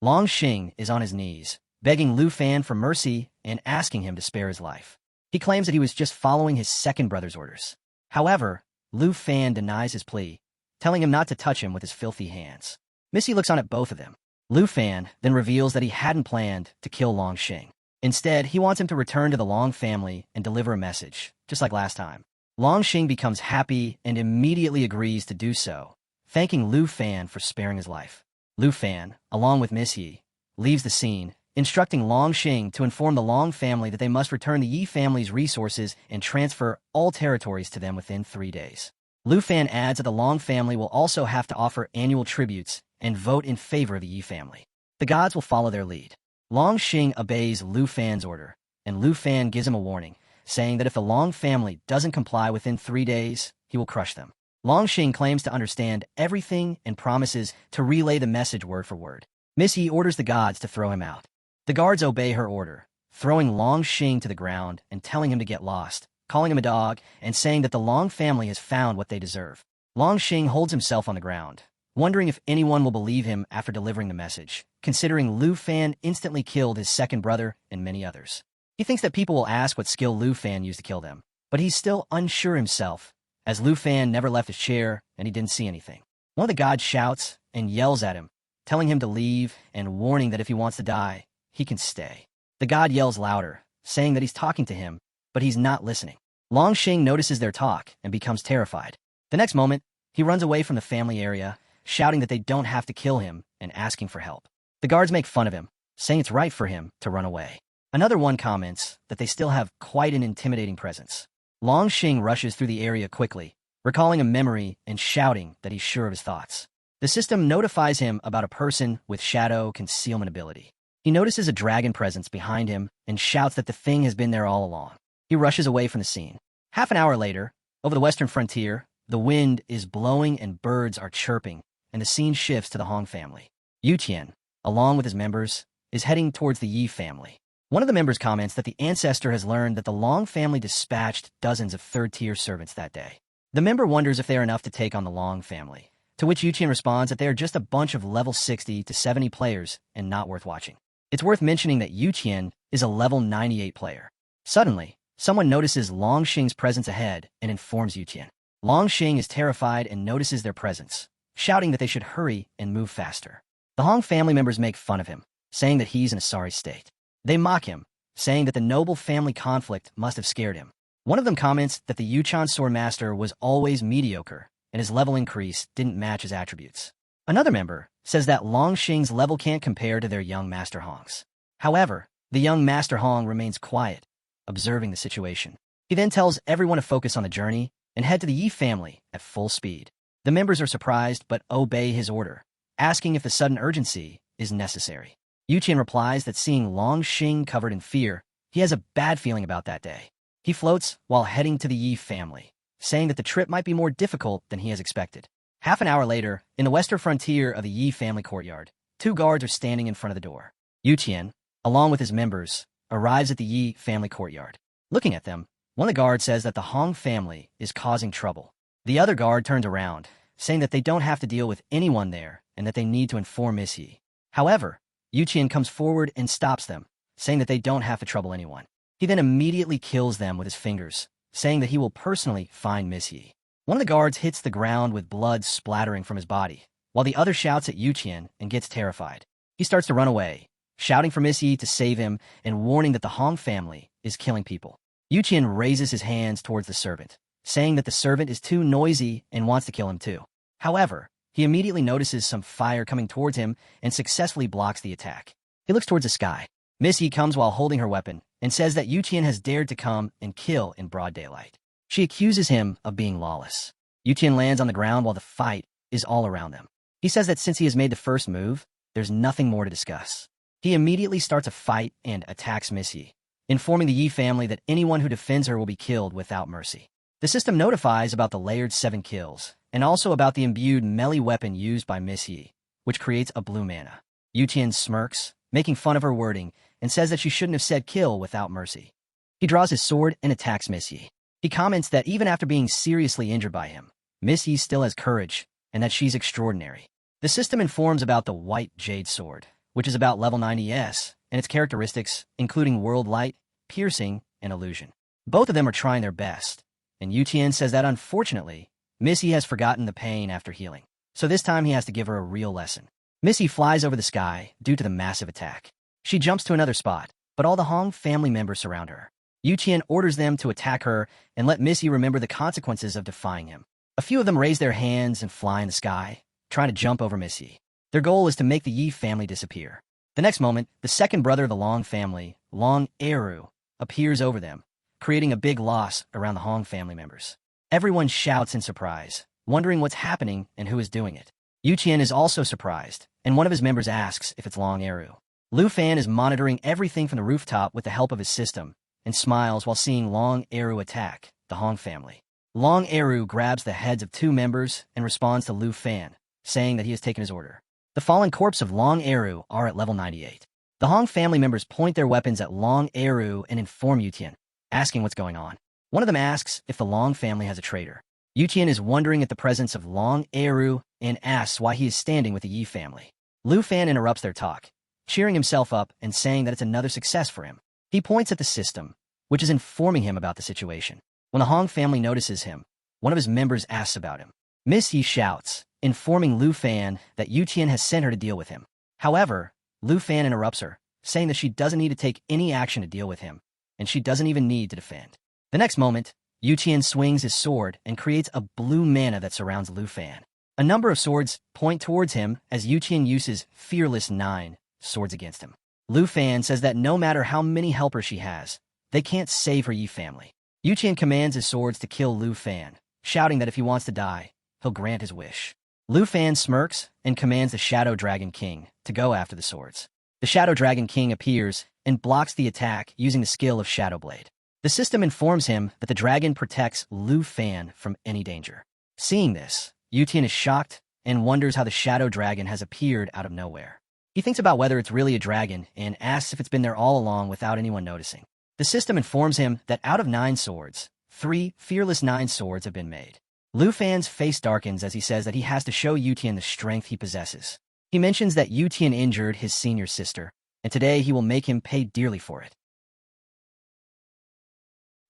Long Xing is on his knees, begging Lu Fan for mercy and asking him to spare his life. He claims that he was just following his second brother's orders. However, Lu Fan denies his plea, telling him not to touch him with his filthy hands. Missy looks on at both of them. Lu Fan then reveals that he hadn't planned to kill Long Xing. Instead, he wants him to return to the Long family and deliver a message, just like last time. Long Xing becomes happy and immediately agrees to do so, thanking Lu Fan for sparing his life. Lu Fan, along with Miss Yi, leaves the scene, instructing Long Xing to inform the Long family that they must return the Yi family's resources and transfer all territories to them within 3 days. Lu Fan adds that the Long family will also have to offer annual tributes and vote in favor of the Yi family. The gods will follow their lead. Long Xing obeys Lu Fan's order, and Lu Fan gives him a warning, saying that if the Long family doesn't comply within 3 days, he will crush them. Long Xing claims to understand everything and promises to relay the message word for word. Miss Yi orders the gods to throw him out. The guards obey her order, throwing Long Xing to the ground and telling him to get lost, calling him a dog, and saying that the Long family has found what they deserve. Long Xing holds himself on the ground, wondering if anyone will believe him after delivering the message, considering Lu Fan instantly killed his second brother and many others. He thinks that people will ask what skill Lu Fan used to kill them, but he's still unsure himself, as Lu Fan never left his chair and he didn't see anything. One of the gods shouts and yells at him, telling him to leave and warning that if he wants to die, he can stay. The god yells louder, saying that he's talking to him, but he's not listening. Long Xing notices their talk and becomes terrified. The next moment, he runs away from the family area, shouting that they don't have to kill him and asking for help. The guards make fun of him, saying it's right for him to run away. Another one comments that they still have quite an intimidating presence. Long Xing rushes through the area quickly, recalling a memory and shouting that he's sure of his thoughts. The system notifies him about a person with shadow concealment ability. He notices a dragon presence behind him and shouts that the thing has been there all along. He rushes away from the scene. Half an hour later, over the western frontier, the wind is blowing and birds are chirping, and the scene shifts to the Hong family. Yu Qian, along with his members, is heading towards the Yi family. One of the members comments that the ancestor has learned that the Long family dispatched dozens of third-tier servants that day. The member wonders if they are enough to take on the Long family, to which Yu Qian responds that they are just a bunch of level 60 to 70 players and not worth watching. It's worth mentioning that Yu Qian is a level 98 player. Suddenly, someone notices Long Xing's presence ahead and informs Yu Qian. Long Xing is terrified and notices their presence, shouting that they should hurry and move faster. The Hong family members make fun of him, saying that he's in a sorry state. They mock him, saying that the noble family conflict must have scared him. One of them comments that the Yuchan Swordmaster was always mediocre, and his level increase didn't match his attributes. Another member says that Long Xing's level can't compare to their young Master Hong's. However, the young Master Hong remains quiet, observing the situation. He then tells everyone to focus on the journey and head to the Yi family at full speed. The members are surprised but obey his order, asking if the sudden urgency is necessary. Yu Qian replies that seeing Long Xing covered in fear, he has a bad feeling about that day. He floats while heading to the Yi family, saying that the trip might be more difficult than he has expected. Half an hour later, in the western frontier of the Yi family courtyard, Two guards are standing in front of the door. Yuqian, along with his members, arrives at the Yi family courtyard. Looking at them, one of the guards says that the Hong family is causing trouble. The other guard turns around, saying that they don't have to deal with anyone there and that they need to inform Miss Yi. However, Yuqian comes forward and stops them, saying that they don't have to trouble anyone. He then immediately kills them with his fingers, saying that he will personally find Miss Yi. One of the guards hits the ground with blood splattering from his body, while the other shouts at Yuqian and gets terrified. He starts to run away, shouting for Miss Yi to save him and warning that the Hong family is killing people. Yuqian raises his hands towards the servant, saying that the servant is too noisy and wants to kill him too. However, he immediately notices some fire coming towards him and successfully blocks the attack. He looks towards the sky. Miss Yi comes while holding her weapon and says that Yuqian has dared to come and kill in broad daylight. She accuses him of being lawless. Yuqian lands on the ground while the fight is all around them. He says that since he has made the first move, there's nothing more to discuss. He immediately starts a fight and attacks Miss Yi, informing the Yi family that anyone who defends her will be killed without mercy. The system notifies about the layered 7 kills, and also about the imbued melee weapon used by Miss Yi, which creates a blue mana. Yuqian smirks, making fun of her wording, and says that she shouldn't have said kill without mercy. He draws his sword and attacks Miss Yi. He comments that even after being seriously injured by him, Miss Yi still has courage, and that she's extraordinary. The system informs about the White Jade Sword, which is about level 90s, and its characteristics, including World Light, Piercing, and Illusion. Both of them are trying their best, and Yuqian says that unfortunately, Miss Yi has forgotten the pain after healing, so this time he has to give her a real lesson. Miss Yi flies over the sky due to the massive attack. She jumps to another spot, but all the Hong family members surround her. Yuqian orders them to attack her and let Miss Yi remember the consequences of defying him. A few of them raise their hands and fly in the sky, trying to jump over Miss Yi. Their goal is to make the Yi family disappear. The next moment, the second brother of the Long family, Long Eru, appears over them, creating a big loss around the Hong family members. Everyone shouts in surprise, wondering what's happening and who is doing it. Yuqian is also surprised, and one of his members asks if it's Long Eru. Lu Fan is monitoring everything from the rooftop with the help of his system, and smiles while seeing Long Eru attack the Hong family. Long Eru grabs the heads of 2 members and responds to Lu Fan, saying that he has taken his order. The fallen corpse of Long Eru are at level 98. The Hong family members point their weapons at Long Eru and inform Yuqian, asking what's going on. One of them asks if the Long family has a traitor. Yuqian is wondering at the presence of Long Eru and asks why he is standing with the Yi family. Lu Fan interrupts their talk, cheering himself up and saying that it's another success for him. He points at the system, which is informing him about the situation. When the Hong family notices him, one of his members asks about him. Miss Yi shouts, informing Lu Fan that Yuqian has sent her to deal with him. However, Lu Fan interrupts her, saying that she doesn't need to take any action to deal with him, and she doesn't even need to defend. The next moment, Yuqian swings his sword and creates a blue mana that surrounds Lu Fan. A number of swords point towards him as Yuqian uses Fearless 9 swords against him. Lu Fan says that no matter how many helpers she has, they can't save her Yi family. Yuqian commands his swords to kill Lu Fan, shouting that if he wants to die, he'll grant his wish. Lu Fan smirks and commands the Shadow Dragon King to go after the swords. The Shadow Dragon King appears and blocks the attack using the skill of Shadow Blade. The system informs him that the dragon protects Lu Fan from any danger. Seeing this, Yuqian is shocked and wonders how the Shadow Dragon has appeared out of nowhere. He thinks about whether it's really a dragon and asks if it's been there all along without anyone noticing. The system informs him that out of 9 swords, 3 Fearless 9 swords have been made. Lu Fan's face darkens as he says that he has to show Yuqian the strength he possesses. He mentions that Yuqian injured his senior sister, and today he will make him pay dearly for it.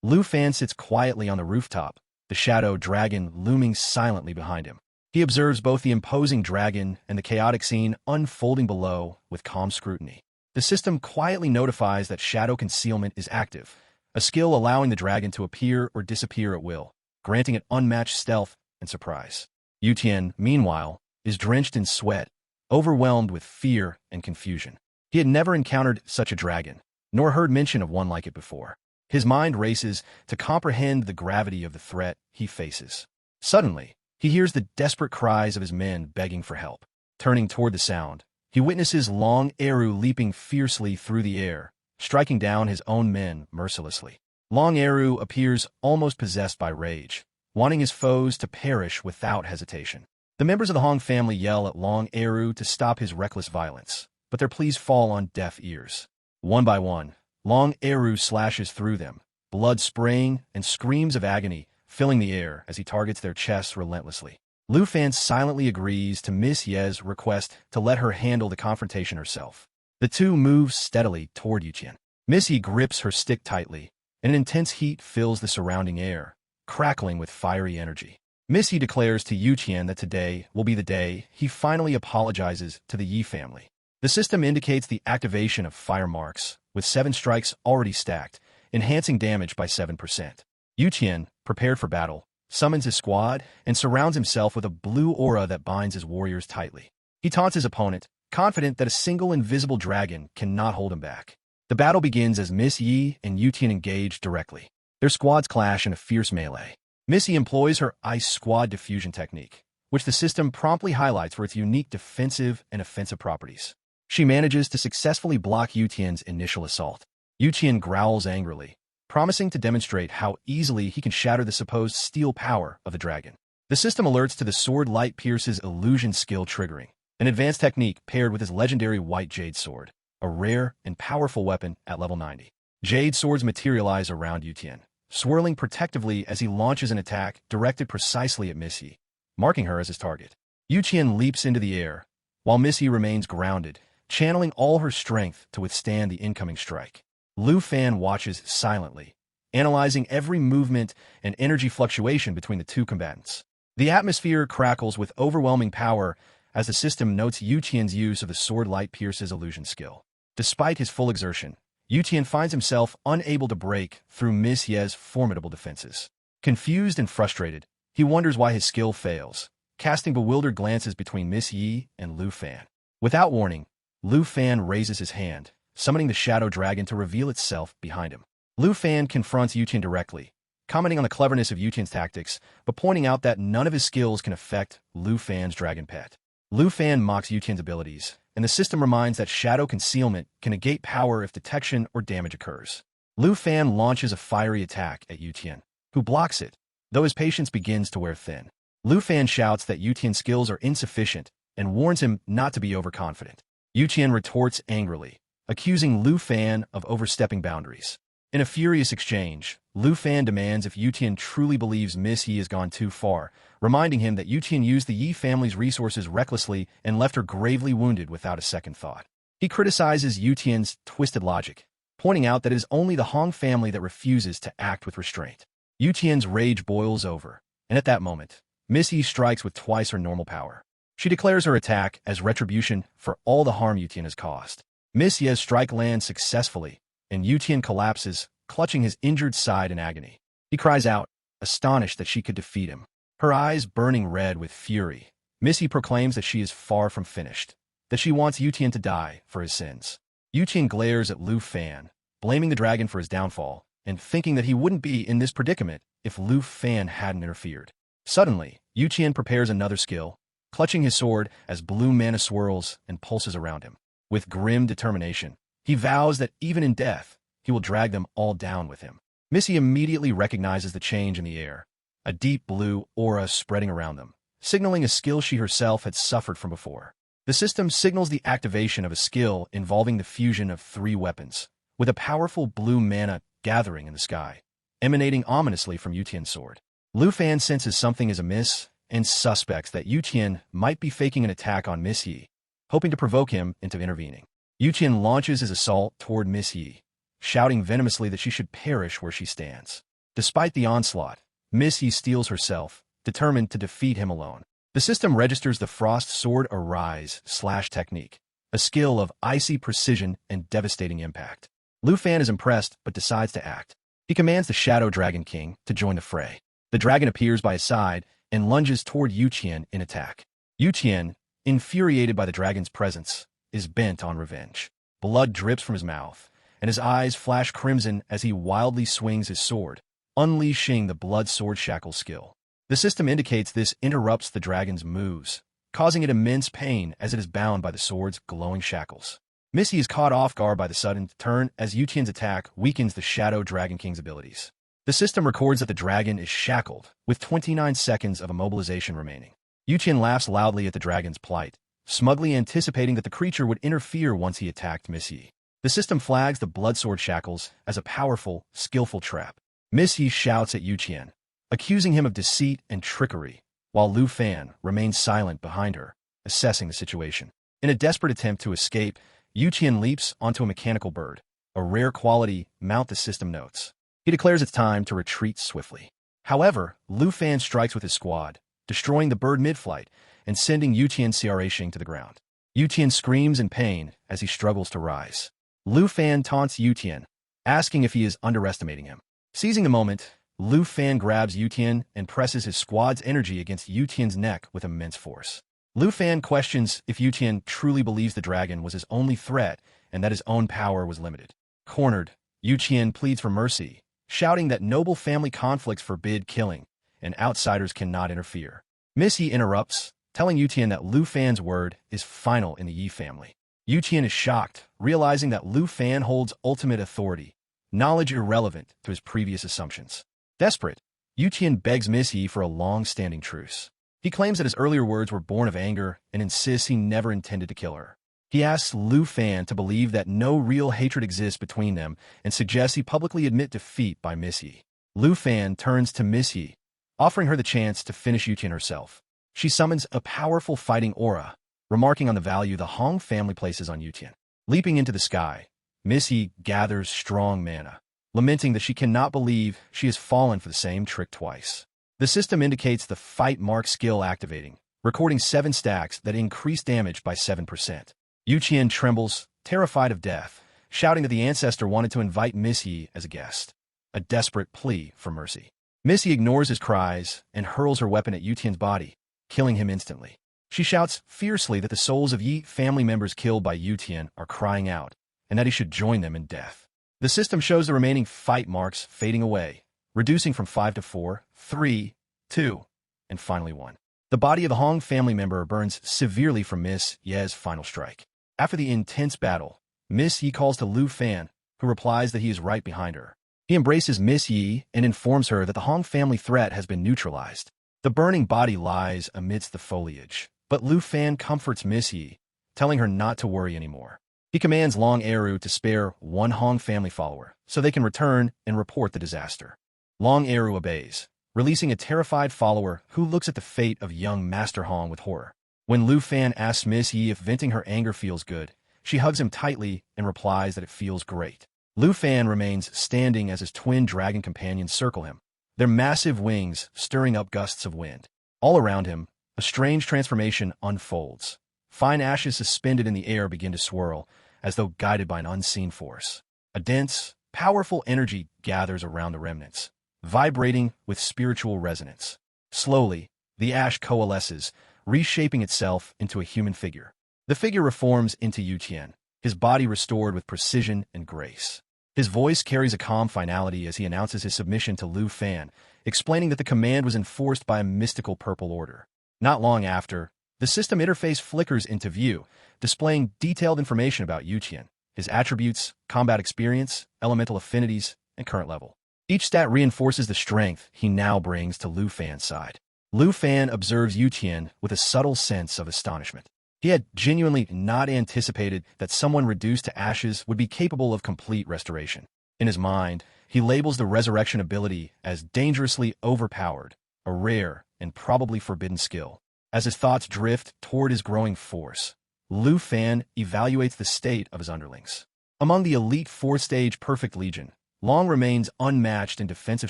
Lu Fan sits quietly on the rooftop, the shadow dragon looming silently behind him. He observes both the imposing dragon and the chaotic scene unfolding below with calm scrutiny. The system quietly notifies that shadow concealment is active, a skill allowing the dragon to appear or disappear at will, granting it unmatched stealth and surprise. Yuqian, meanwhile, is drenched in sweat, overwhelmed with fear and confusion. He had never encountered such a dragon, nor heard mention of one like it before. His mind races to comprehend the gravity of the threat he faces. Suddenly, he hears the desperate cries of his men begging for help. Turning toward the sound, he witnesses Long Eru leaping fiercely through the air, striking down his own men mercilessly. Long Eru appears almost possessed by rage, wanting his foes to perish without hesitation. The members of the Hong family yell at Long Eru to stop his reckless violence, but their pleas fall on deaf ears. One by one, Long Eru slashes through them, blood spraying and screams of agony filling the air as he targets their chests relentlessly. Lu Fan silently agrees to Miss Ye's request to let her handle the confrontation herself. The two move steadily toward Yuqian. Miss Ye grips her stick tightly, and an intense heat fills the surrounding air, crackling with fiery energy. Miss Ye declares to Yuqian that today will be the day he finally apologizes to the Yi family. The system indicates the activation of fire marks, with 7 strikes already stacked, enhancing damage by 7%. Yuqian, prepared for battle, summons his squad and surrounds himself with a blue aura that binds his warriors tightly. He taunts his opponent, confident that a single invisible dragon cannot hold him back. The battle begins as Miss Yi and Yuqian engage directly. Their squads clash in a fierce melee. Miss Yi employs her Ice Squad diffusion technique, which the system promptly highlights for its unique defensive and offensive properties. She manages to successfully block Yuqian's initial assault. Yuqian growls angrily, promising to demonstrate how easily he can shatter the supposed steel power of the dragon. The system alerts to the Sword Light Pierce's illusion skill triggering, an advanced technique paired with his legendary White Jade Sword, a rare and powerful weapon at level 90. Jade swords materialize around Yuqian, swirling protectively as he launches an attack directed precisely at Miss Yi, marking her as his target. Yuqian leaps into the air, while Miss Yi remains grounded, channeling all her strength to withstand the incoming strike. Lu Fan watches silently, analyzing every movement and energy fluctuation between the two combatants. The atmosphere crackles with overwhelming power as the system notes Yuqian's use of the Sword Light Pierce's illusion skill. Despite his full exertion, Yuqian finds himself unable to break through Miss Ye's formidable defenses. Confused and frustrated, he wonders why his skill fails, casting bewildered glances between Miss Yi and Lu Fan. Without warning, Lu Fan raises his hand, summoning the Shadow Dragon to reveal itself behind him. Lu Fan confronts Yuqian directly, commenting on the cleverness of Yuqian's tactics, but pointing out that none of his skills can affect Lu Fan's dragon pet. Lu Fan mocks Yuqian's abilities, and the system reminds that shadow concealment can negate power if detection or damage occurs. Lu Fan launches a fiery attack at Yuqian, who blocks it, though his patience begins to wear thin. Lu Fan shouts that Yuqian's skills are insufficient and warns him not to be overconfident. Yuqian retorts angrily, accusing Lu Fan of overstepping boundaries. In a furious exchange, Lu Fan demands if Yuqian truly believes Miss Yi has gone too far, reminding him that Yuqian used the Yi family's resources recklessly and left her gravely wounded without a second thought. He criticizes Yuqian's twisted logic, pointing out that it is only the Hong family that refuses to act with restraint. Yuqian's rage boils over, and at that moment, Miss Yi strikes with twice her normal power. She declares her attack as retribution for all the harm Yuqian has caused. Miss Ye's strike lands successfully, and Yuqian collapses, clutching his injured side in agony. He cries out, astonished that she could defeat him. Her eyes burning red with fury, Miss Yi proclaims that she is far from finished, that she wants Yuqian to die for his sins. Yuqian glares at Lu Fan, blaming the dragon for his downfall, and thinking that he wouldn't be in this predicament if Lu Fan hadn't interfered. Suddenly, Yuqian prepares another skill, clutching his sword as blue mana swirls and pulses around him. With grim determination, he vows that even in death, he will drag them all down with him. Miss Yi immediately recognizes the change in the air, a deep blue aura spreading around them, signaling a skill she herself had suffered from before. The system signals the activation of a skill involving the fusion of 3 weapons, with a powerful blue mana gathering in the sky, emanating ominously from Yuqian's sword. Lu Fan senses something is amiss and suspects that Yuqian might be faking an attack on Miss Yi, hoping to provoke him into intervening. Yuqian launches his assault toward Miss Yi, shouting venomously that she should perish where she stands. Despite the onslaught, Miss Yi steels herself, determined to defeat him alone. The system registers the Frost Sword Arise / technique, a skill of icy precision and devastating impact. Lu Fan is impressed but decides to act. He commands the Shadow Dragon King to join the fray. The dragon appears by his side and lunges toward Yuqian in attack. Yuqian, infuriated by the dragon's presence, is bent on revenge. Blood drips from his mouth, and his eyes flash crimson as he wildly swings his sword, unleashing the Blood Sword Shackle skill. The system indicates this interrupts the dragon's moves, causing it immense pain as it is bound by the sword's glowing shackles. Miss Yi is caught off guard by the sudden turn as Yuqian's attack weakens the Shadow Dragon King's abilities. The system records that the dragon is shackled, with 29 seconds of immobilization remaining. Yuqian laughs loudly at the dragon's plight, smugly anticipating that the creature would interfere once he attacked Miss Yi. The system flags the bloodsword shackles as a powerful, skillful trap. Miss Yi shouts at Yuqian, accusing him of deceit and trickery, while Lu Fan remains silent behind her, assessing the situation. In a desperate attempt to escape, Yuqian leaps onto a mechanical bird, a rare quality mount the system notes. He declares it's time to retreat swiftly. However, Lu Fan strikes with his squad, destroying the bird mid-flight and sending Yuqian crashing to the ground. Yuqian screams in pain as he struggles to rise. Lu Fan taunts Yuqian, asking if he is underestimating him. Seizing the moment, Lu Fan grabs Yuqian and presses his squad's energy against Yuqian's neck with immense force. Lu Fan questions if Yuqian truly believes the dragon was his only threat and that his own power was limited. Cornered, Yuqian pleads for mercy, shouting that noble family conflicts forbid killing, and outsiders cannot interfere. Miss Yi interrupts, telling Yuqian that Lu Fan's word is final in the Yi family. Yuqian is shocked, realizing that Lu Fan holds ultimate authority, knowledge irrelevant to his previous assumptions. Desperate, Yuqian begs Miss Yi for a long-standing truce. He claims that his earlier words were born of anger and insists he never intended to kill her. He asks Lu Fan to believe that no real hatred exists between them and suggests he publicly admit defeat by Miss Yi. Lu Fan turns to Miss Yi, offering her the chance to finish Yuqian herself. She summons a powerful fighting aura, remarking on the value the Hong family places on Yuqian. Leaping into the sky, Miss Yi gathers strong mana, lamenting that she cannot believe she has fallen for the same trick twice. The system indicates the fight mark skill activating, recording 7 stacks that increase damage by 7%. Yuqian trembles, terrified of death, shouting that the ancestor wanted to invite Miss Yi as a guest, a desperate plea for mercy. Miss Yi ignores his cries and hurls her weapon at Yuqian's body, killing him instantly. She shouts fiercely that the souls of Yi family members killed by Yuqian are crying out, and that he should join them in death. The system shows the remaining fight marks fading away, reducing from 5 to 4, 3, 2, and finally 1. The body of the Hong family member burns severely from Miss Yi's final strike. After the intense battle, Miss Yi calls to Lu Fan, who replies that he is right behind her. He embraces Miss Yi and informs her that the Hong family threat has been neutralized. The burning body lies amidst the foliage, but Lu Fan comforts Miss Yi, telling her not to worry anymore. He commands Long Eru to spare one Hong family follower so they can return and report the disaster. Long Eru obeys, releasing a terrified follower who looks at the fate of young Master Hong with horror. When Lu Fan asks Miss Yi if venting her anger feels good, she hugs him tightly and replies that it feels great. Lu Fan remains standing as his twin dragon companions circle him, their massive wings stirring up gusts of wind. All around him, a strange transformation unfolds. Fine ashes suspended in the air begin to swirl, as though guided by an unseen force. A dense, powerful energy gathers around the remnants, vibrating with spiritual resonance. Slowly, the ash coalesces, reshaping itself into a human figure. The figure reforms into Yuqian, his body restored with precision and grace. His voice carries a calm finality as he announces his submission to Lu Fan, explaining that the command was enforced by a mystical purple order. Not long after, the system interface flickers into view, displaying detailed information about Yuqian, his attributes, combat experience, elemental affinities, and current level. Each stat reinforces the strength he now brings to Lu Fan's side. Lu Fan observes Yuqian with a subtle sense of astonishment. He had genuinely not anticipated that someone reduced to ashes would be capable of complete restoration. In his mind, he labels the resurrection ability as dangerously overpowered, a rare and probably forbidden skill. As his thoughts drift toward his growing force, Lu Fan evaluates the state of his underlings. Among the elite 4th-stage Perfect Legion, Long remains unmatched in defensive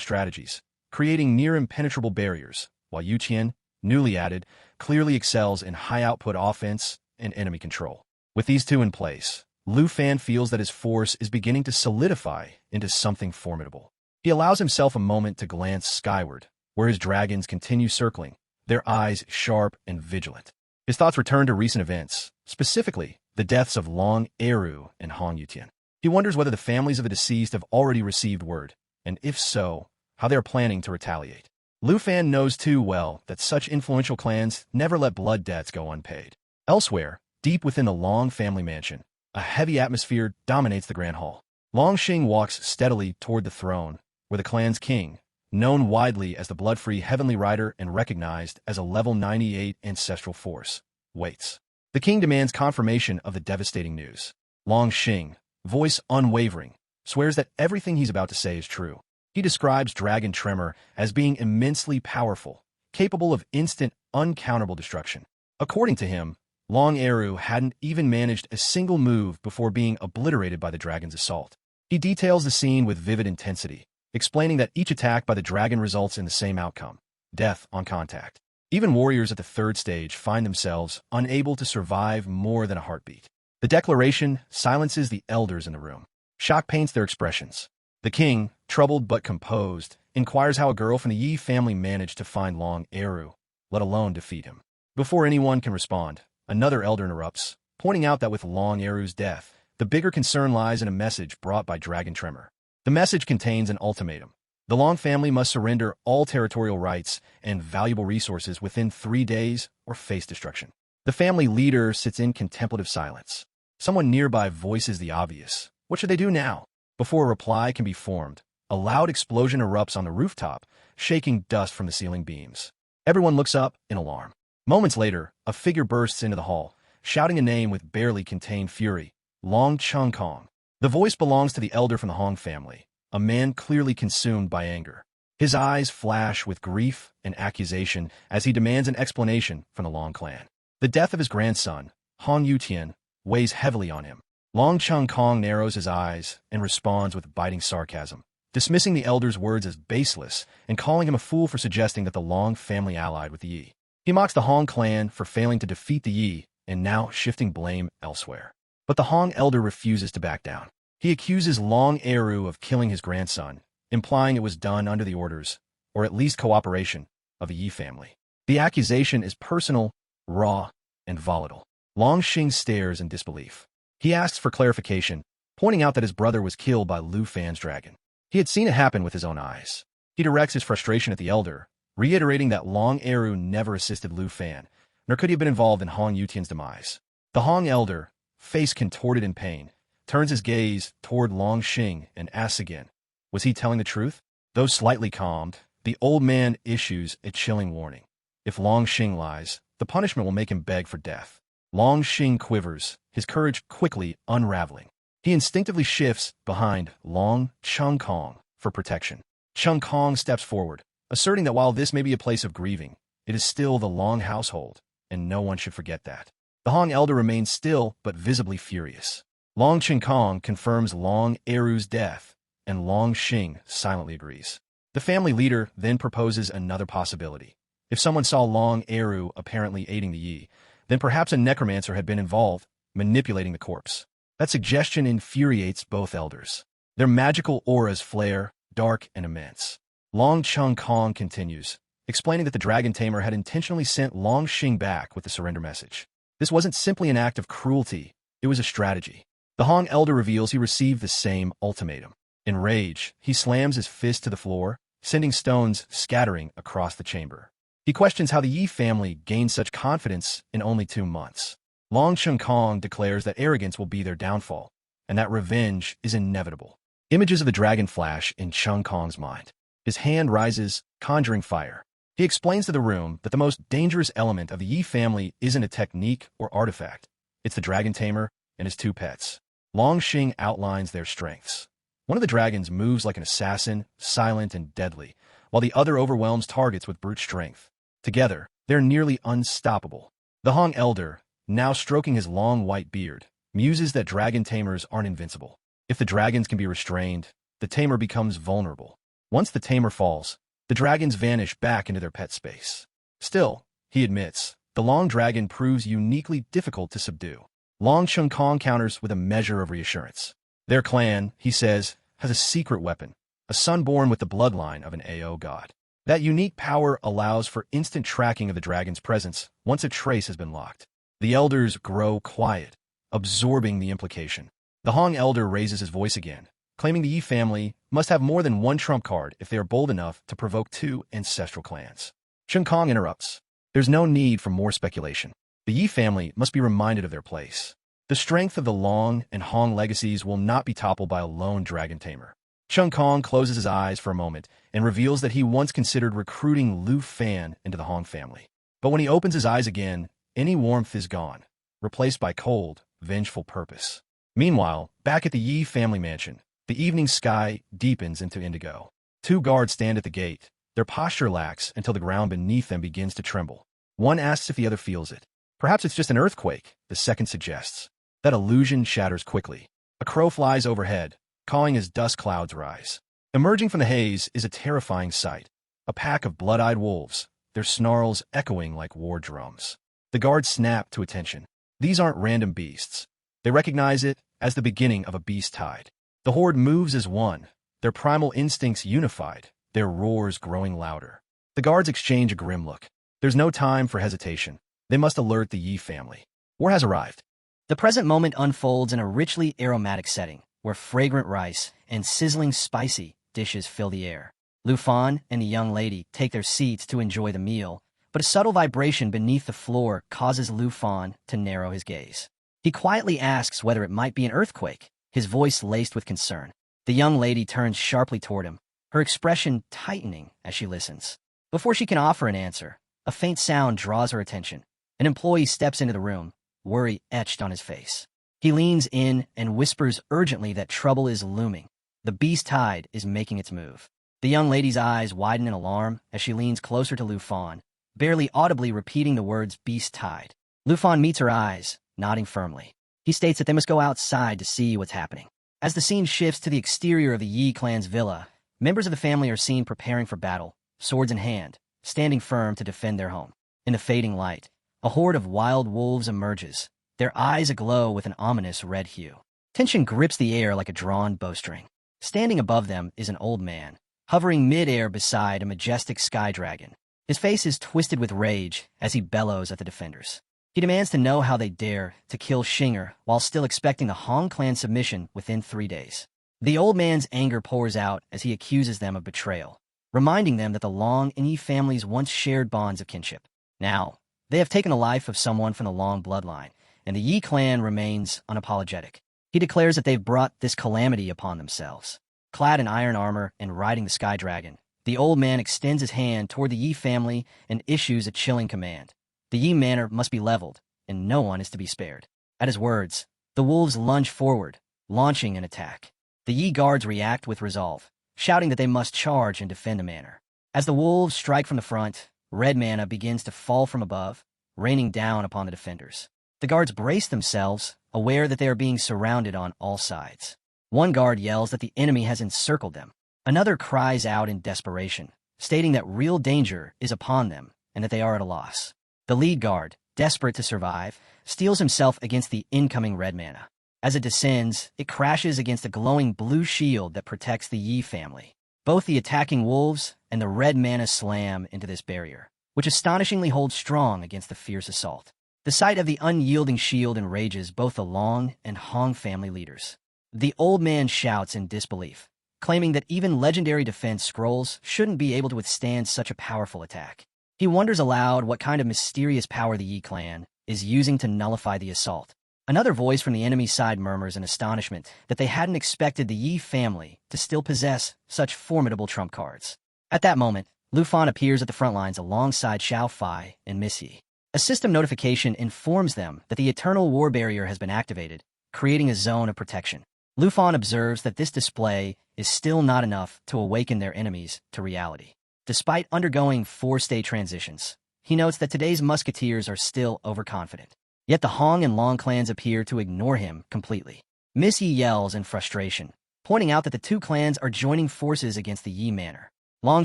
strategies, creating near-impenetrable barriers, while Yuqian, newly added, clearly excels in high-output offense and enemy control. With these two in place, Lu Fan feels that his force is beginning to solidify into something formidable. He allows himself a moment to glance skyward, where his dragons continue circling, their eyes sharp and vigilant. His thoughts return to recent events, specifically the deaths of Long Eru and Hong Yutian. He wonders whether the families of the deceased have already received word, and if so, how they are planning to retaliate. Lu Fan knows too well that such influential clans never let blood debts go unpaid. Elsewhere, deep within the Long family mansion, a heavy atmosphere dominates the Grand Hall. Long Xing walks steadily toward the throne, where the clan's king, known widely as the blood-free Heavenly Rider and recognized as a level 98 ancestral force, waits. The king demands confirmation of the devastating news. Long Xing, voice unwavering, swears that everything he's about to say is true. He describes Dragon Tremor as being immensely powerful, capable of instant, uncounterable destruction. According to him, Long Eru hadn't even managed a single move before being obliterated by the dragon's assault. He details the scene with vivid intensity, explaining that each attack by the dragon results in the same outcome: death on contact. Even warriors at the third stage find themselves unable to survive more than a heartbeat. The declaration silences the elders in the room. Shock paints their expressions. The king, troubled but composed, inquires how a girl from the Yi family managed to find Long Eru, let alone defeat him. Before anyone can respond, another elder interrupts, pointing out that with Long Eru's death, the bigger concern lies in a message brought by Dragon Tremor. The message contains an ultimatum. The Long family must surrender all territorial rights and valuable resources within 3 days or face destruction. The family leader sits in contemplative silence. Someone nearby voices the obvious. What should they do now? Before a reply can be formed, a loud explosion erupts on the rooftop, shaking dust from the ceiling beams. Everyone looks up in alarm. Moments later, a figure bursts into the hall, shouting a name with barely contained fury: Long Chung Kong. The voice belongs to the elder from the Hong family, a man clearly consumed by anger. His eyes flash with grief and accusation as he demands an explanation from the Long clan. The death of his grandson, Hong Yutian, weighs heavily on him. Long Chung Kong narrows his eyes and responds with biting sarcasm, dismissing the elder's words as baseless and calling him a fool for suggesting that the Long family allied with the Yi. He mocks the Hong clan for failing to defeat the Yi and now shifting blame elsewhere. But the Hong elder refuses to back down. He accuses Long Eru of killing his grandson, implying it was done under the orders, or at least cooperation, of the Yi family. The accusation is personal, raw, and volatile. Long Xing stares in disbelief. He asks for clarification, pointing out that his brother was killed by Lu Fan's dragon. He had seen it happen with his own eyes. He directs his frustration at the elder, reiterating that Long Eru never assisted Lu Fan, nor could he have been involved in Hong Yutian's demise. The Hong elder, face contorted in pain, turns his gaze toward Long Xing and asks again, was he telling the truth? Though slightly calmed, the old man issues a chilling warning. If Long Xing lies, the punishment will make him beg for death. Long Xing quivers, his courage quickly unraveling. He instinctively shifts behind Long Chung Kong for protection. Chung Kong steps forward, asserting that while this may be a place of grieving, it is still the Long household, and no one should forget that. The Hong elder remains still but visibly furious. Long Chung Kong confirms Long Eru's death, and Long Xing silently agrees. The family leader then proposes another possibility. If someone saw Long Eru apparently aiding the Yi, then perhaps a necromancer had been involved, manipulating the corpse. That suggestion infuriates both elders. Their magical auras flare, dark and immense. Long Chung Kong continues, explaining that the Dragon Tamer had intentionally sent Long Xing back with the surrender message. This wasn't simply an act of cruelty, it was a strategy. The Hong elder reveals he received the same ultimatum. In rage, he slams his fist to the floor, sending stones scattering across the chamber. He questions how the Yi family gained such confidence in only 2 months. Long Chung Kong declares that arrogance will be their downfall, and that revenge is inevitable. Images of the dragon flash in Chung Kong's mind. His hand rises, conjuring fire. He explains to the room that the most dangerous element of the Yi family isn't a technique or artifact. It's the Dragon Tamer and his 2 pets. Long Xing outlines their strengths. One of the dragons moves like an assassin, silent and deadly, while the other overwhelms targets with brute strength. Together, they're nearly unstoppable. The Hong elder, now stroking his long white beard, muses that dragon tamers aren't invincible. If the dragons can be restrained, the tamer becomes vulnerable. Once the tamer falls, the dragons vanish back into their pet space. Still, he admits, the long dragon proves uniquely difficult to subdue. Long Chung Kong counters with a measure of reassurance. Their clan, he says, has a secret weapon, a son born with the bloodline of an AO god. That unique power allows for instant tracking of the dragon's presence once a trace has been locked. The elders grow quiet, absorbing the implication. The Hong elder raises his voice again, claiming the Yi family must have more than one trump card if they are bold enough to provoke 2 ancestral clans. Chung Kong interrupts. There's no need for more speculation. The Yi family must be reminded of their place. The strength of the Long and Hong legacies will not be toppled by a lone dragon tamer. Chung Kong closes his eyes for a moment and reveals that he once considered recruiting Lu Fan into the Hong family. But when he opens his eyes again, any warmth is gone, replaced by cold, vengeful purpose. Meanwhile, back at the Yi family mansion, the evening sky deepens into indigo. Two guards stand at the gate, their posture lax until the ground beneath them begins to tremble. One asks if the other feels it. Perhaps it's just an earthquake, the second suggests. That illusion shatters quickly. A crow flies overhead, cawing as dust clouds rise. Emerging from the haze is a terrifying sight. A pack of blood-eyed wolves, their snarls echoing like war drums. The guards snap to attention. These aren't random beasts. They recognize it as the beginning of a beast tide. The horde moves as one, their primal instincts unified, their roars growing louder. The guards exchange a grim look. There's no time for hesitation. They must alert the Yi family. War has arrived. The present moment unfolds in a richly aromatic setting, where fragrant rice and sizzling spicy dishes fill the air. Lu Fan and the young lady take their seats to enjoy the meal, but a subtle vibration beneath the floor causes Lu Fan to narrow his gaze. He quietly asks whether it might be an earthquake, his voice laced with concern. The young lady turns sharply toward him, her expression tightening as she listens. Before she can offer an answer, a faint sound draws her attention. An employee steps into the room, worry etched on his face. He leans in and whispers urgently that trouble is looming. The beast tide is making its move. The young lady's eyes widen in alarm as she leans closer to Lu Fan, barely audibly repeating the words beast tide. Lu Fan meets her eyes, nodding firmly. He states that they must go outside to see what's happening. As the scene shifts to the exterior of the Yi clan's villa, members of the family are seen preparing for battle, swords in hand, standing firm to defend their home. In the fading light, a horde of wild wolves emerges, their eyes aglow with an ominous red hue. Tension grips the air like a drawn bowstring. Standing above them is an old man, hovering mid-air beside a majestic sky dragon. His face is twisted with rage as he bellows at the defenders. He demands to know how they dare to kill Shinger while still expecting the Hong clan submission within 3 days. The old man's anger pours out as he accuses them of betrayal, reminding them that the Long and Yi families once shared bonds of kinship. Now, they have taken the life of someone from the Long bloodline, and the Yi clan remains unapologetic. He declares that they've brought this calamity upon themselves. Clad in iron armor and riding the sky dragon, the old man extends his hand toward the Yi family and issues a chilling command. The Yi manor must be leveled, and no one is to be spared. At his words, the wolves lunge forward, launching an attack. The Yi guards react with resolve, shouting that they must charge and defend the manor. As the wolves strike from the front, red mana begins to fall from above, raining down upon the defenders. The guards brace themselves, aware that they are being surrounded on all sides. One guard yells that the enemy has encircled them. Another cries out in desperation, stating that real danger is upon them and that they are at a loss. The lead guard, desperate to survive, steels himself against the incoming red mana. As it descends, it crashes against a glowing blue shield that protects the Yi family. Both the attacking wolves and the red mana slam into this barrier, which astonishingly holds strong against the fierce assault. The sight of the unyielding shield enrages both the Long and Hong family leaders. The old man shouts in disbelief, claiming that even legendary defense scrolls shouldn't be able to withstand such a powerful attack. He wonders aloud what kind of mysterious power the Yi clan is using to nullify the assault. Another voice from the enemy side murmurs in astonishment that they hadn't expected the Yi family to still possess such formidable trump cards. At that moment, Lu Fan appears at the front lines alongside Xiao Fai and Miss Yi. A system notification informs them that the Eternal War Barrier has been activated, creating a zone of protection. Lu Fan observes that this display is still not enough to awaken their enemies to reality. Despite undergoing 4-state transitions, he notes that today's musketeers are still overconfident. Yet the Hong and Long clans appear to ignore him completely. Miss Yi yells in frustration, pointing out that the two clans are joining forces against the Yi manor. Long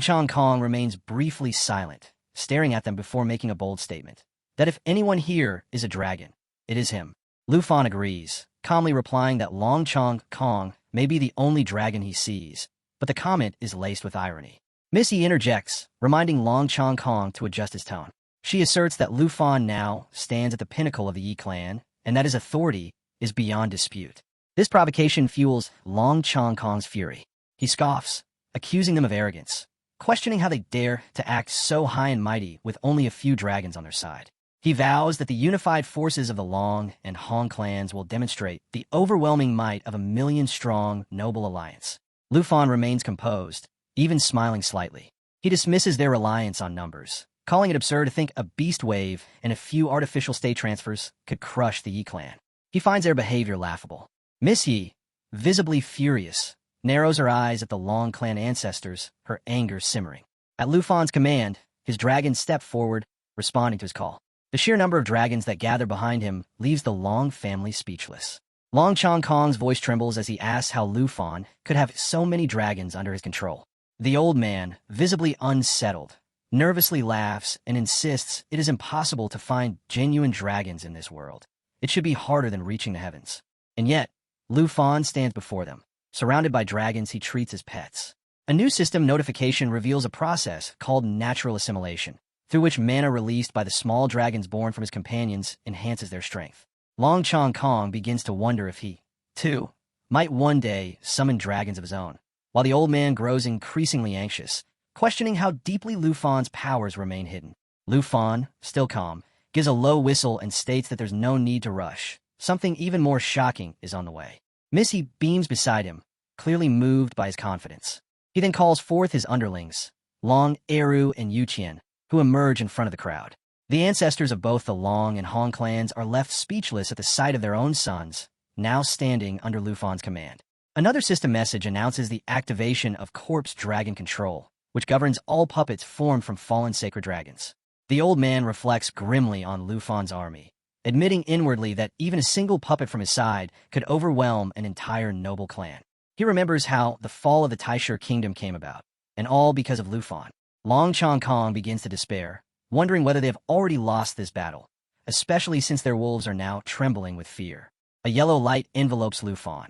Chong Kong remains briefly silent, staring at them before making a bold statement, that if anyone here is a dragon, it is him. Lu Fan agrees, calmly replying that Long Chong Kong may be the only dragon he sees, but the comment is laced with irony. Miss Yi interjects, reminding Long Chong Kong to adjust his tone. She asserts that Lu Fan now stands at the pinnacle of the Yi clan, and that his authority is beyond dispute. This provocation fuels Long Chong Kong's fury. He scoffs, accusing them of arrogance, questioning how they dare to act so high and mighty with only a few dragons on their side. He vows that the unified forces of the Long and Hong clans will demonstrate the overwhelming might of a million-strong, noble alliance. Lu Fan remains composed, even smiling slightly. He dismisses their reliance on numbers, calling it absurd to think a beast wave and a few artificial state transfers could crush the Yi clan. He finds their behavior laughable. Miss Yi, visibly furious, narrows her eyes at the Long clan ancestors, her anger simmering. At Lu Fan's command, his dragons step forward, responding to his call. The sheer number of dragons that gather behind him leaves the Long family speechless. Long Chong-Kong's voice trembles as he asks how Lu Fan could have so many dragons under his control. The old man, visibly unsettled, nervously laughs and insists it is impossible to find genuine dragons in this world. It should be harder than reaching the heavens. And yet, Lu Fan stands before them, surrounded by dragons he treats as pets. A new system notification reveals a process called natural assimilation, through which mana released by the small dragons born from his companions enhances their strength. Long Chong-Kong begins to wonder if he, too, might one day summon dragons of his own, while the old man grows increasingly anxious, questioning how deeply Lu Fan's powers remain hidden. Lu Fan, still calm, gives a low whistle and states that there's no need to rush. Something even more shocking is on the way. Missy beams beside him, clearly moved by his confidence. He then calls forth his underlings, Long, Eru, and Yuqian, who emerge in front of the crowd. The ancestors of both the Long and Hong clans are left speechless at the sight of their own sons, now standing under Lu Fan's command. Another system message announces the activation of Corpse Dragon Control, which governs all puppets formed from fallen sacred dragons. The old man reflects grimly on Lu Fan's army, admitting inwardly that even a single puppet from his side could overwhelm an entire noble clan. He remembers how the fall of the Taisher kingdom came about, and all because of Lu Fan. Long Chong-Kong begins to despair, wondering whether they have already lost this battle, especially since their wolves are now trembling with fear. A yellow light envelopes Lu Fan,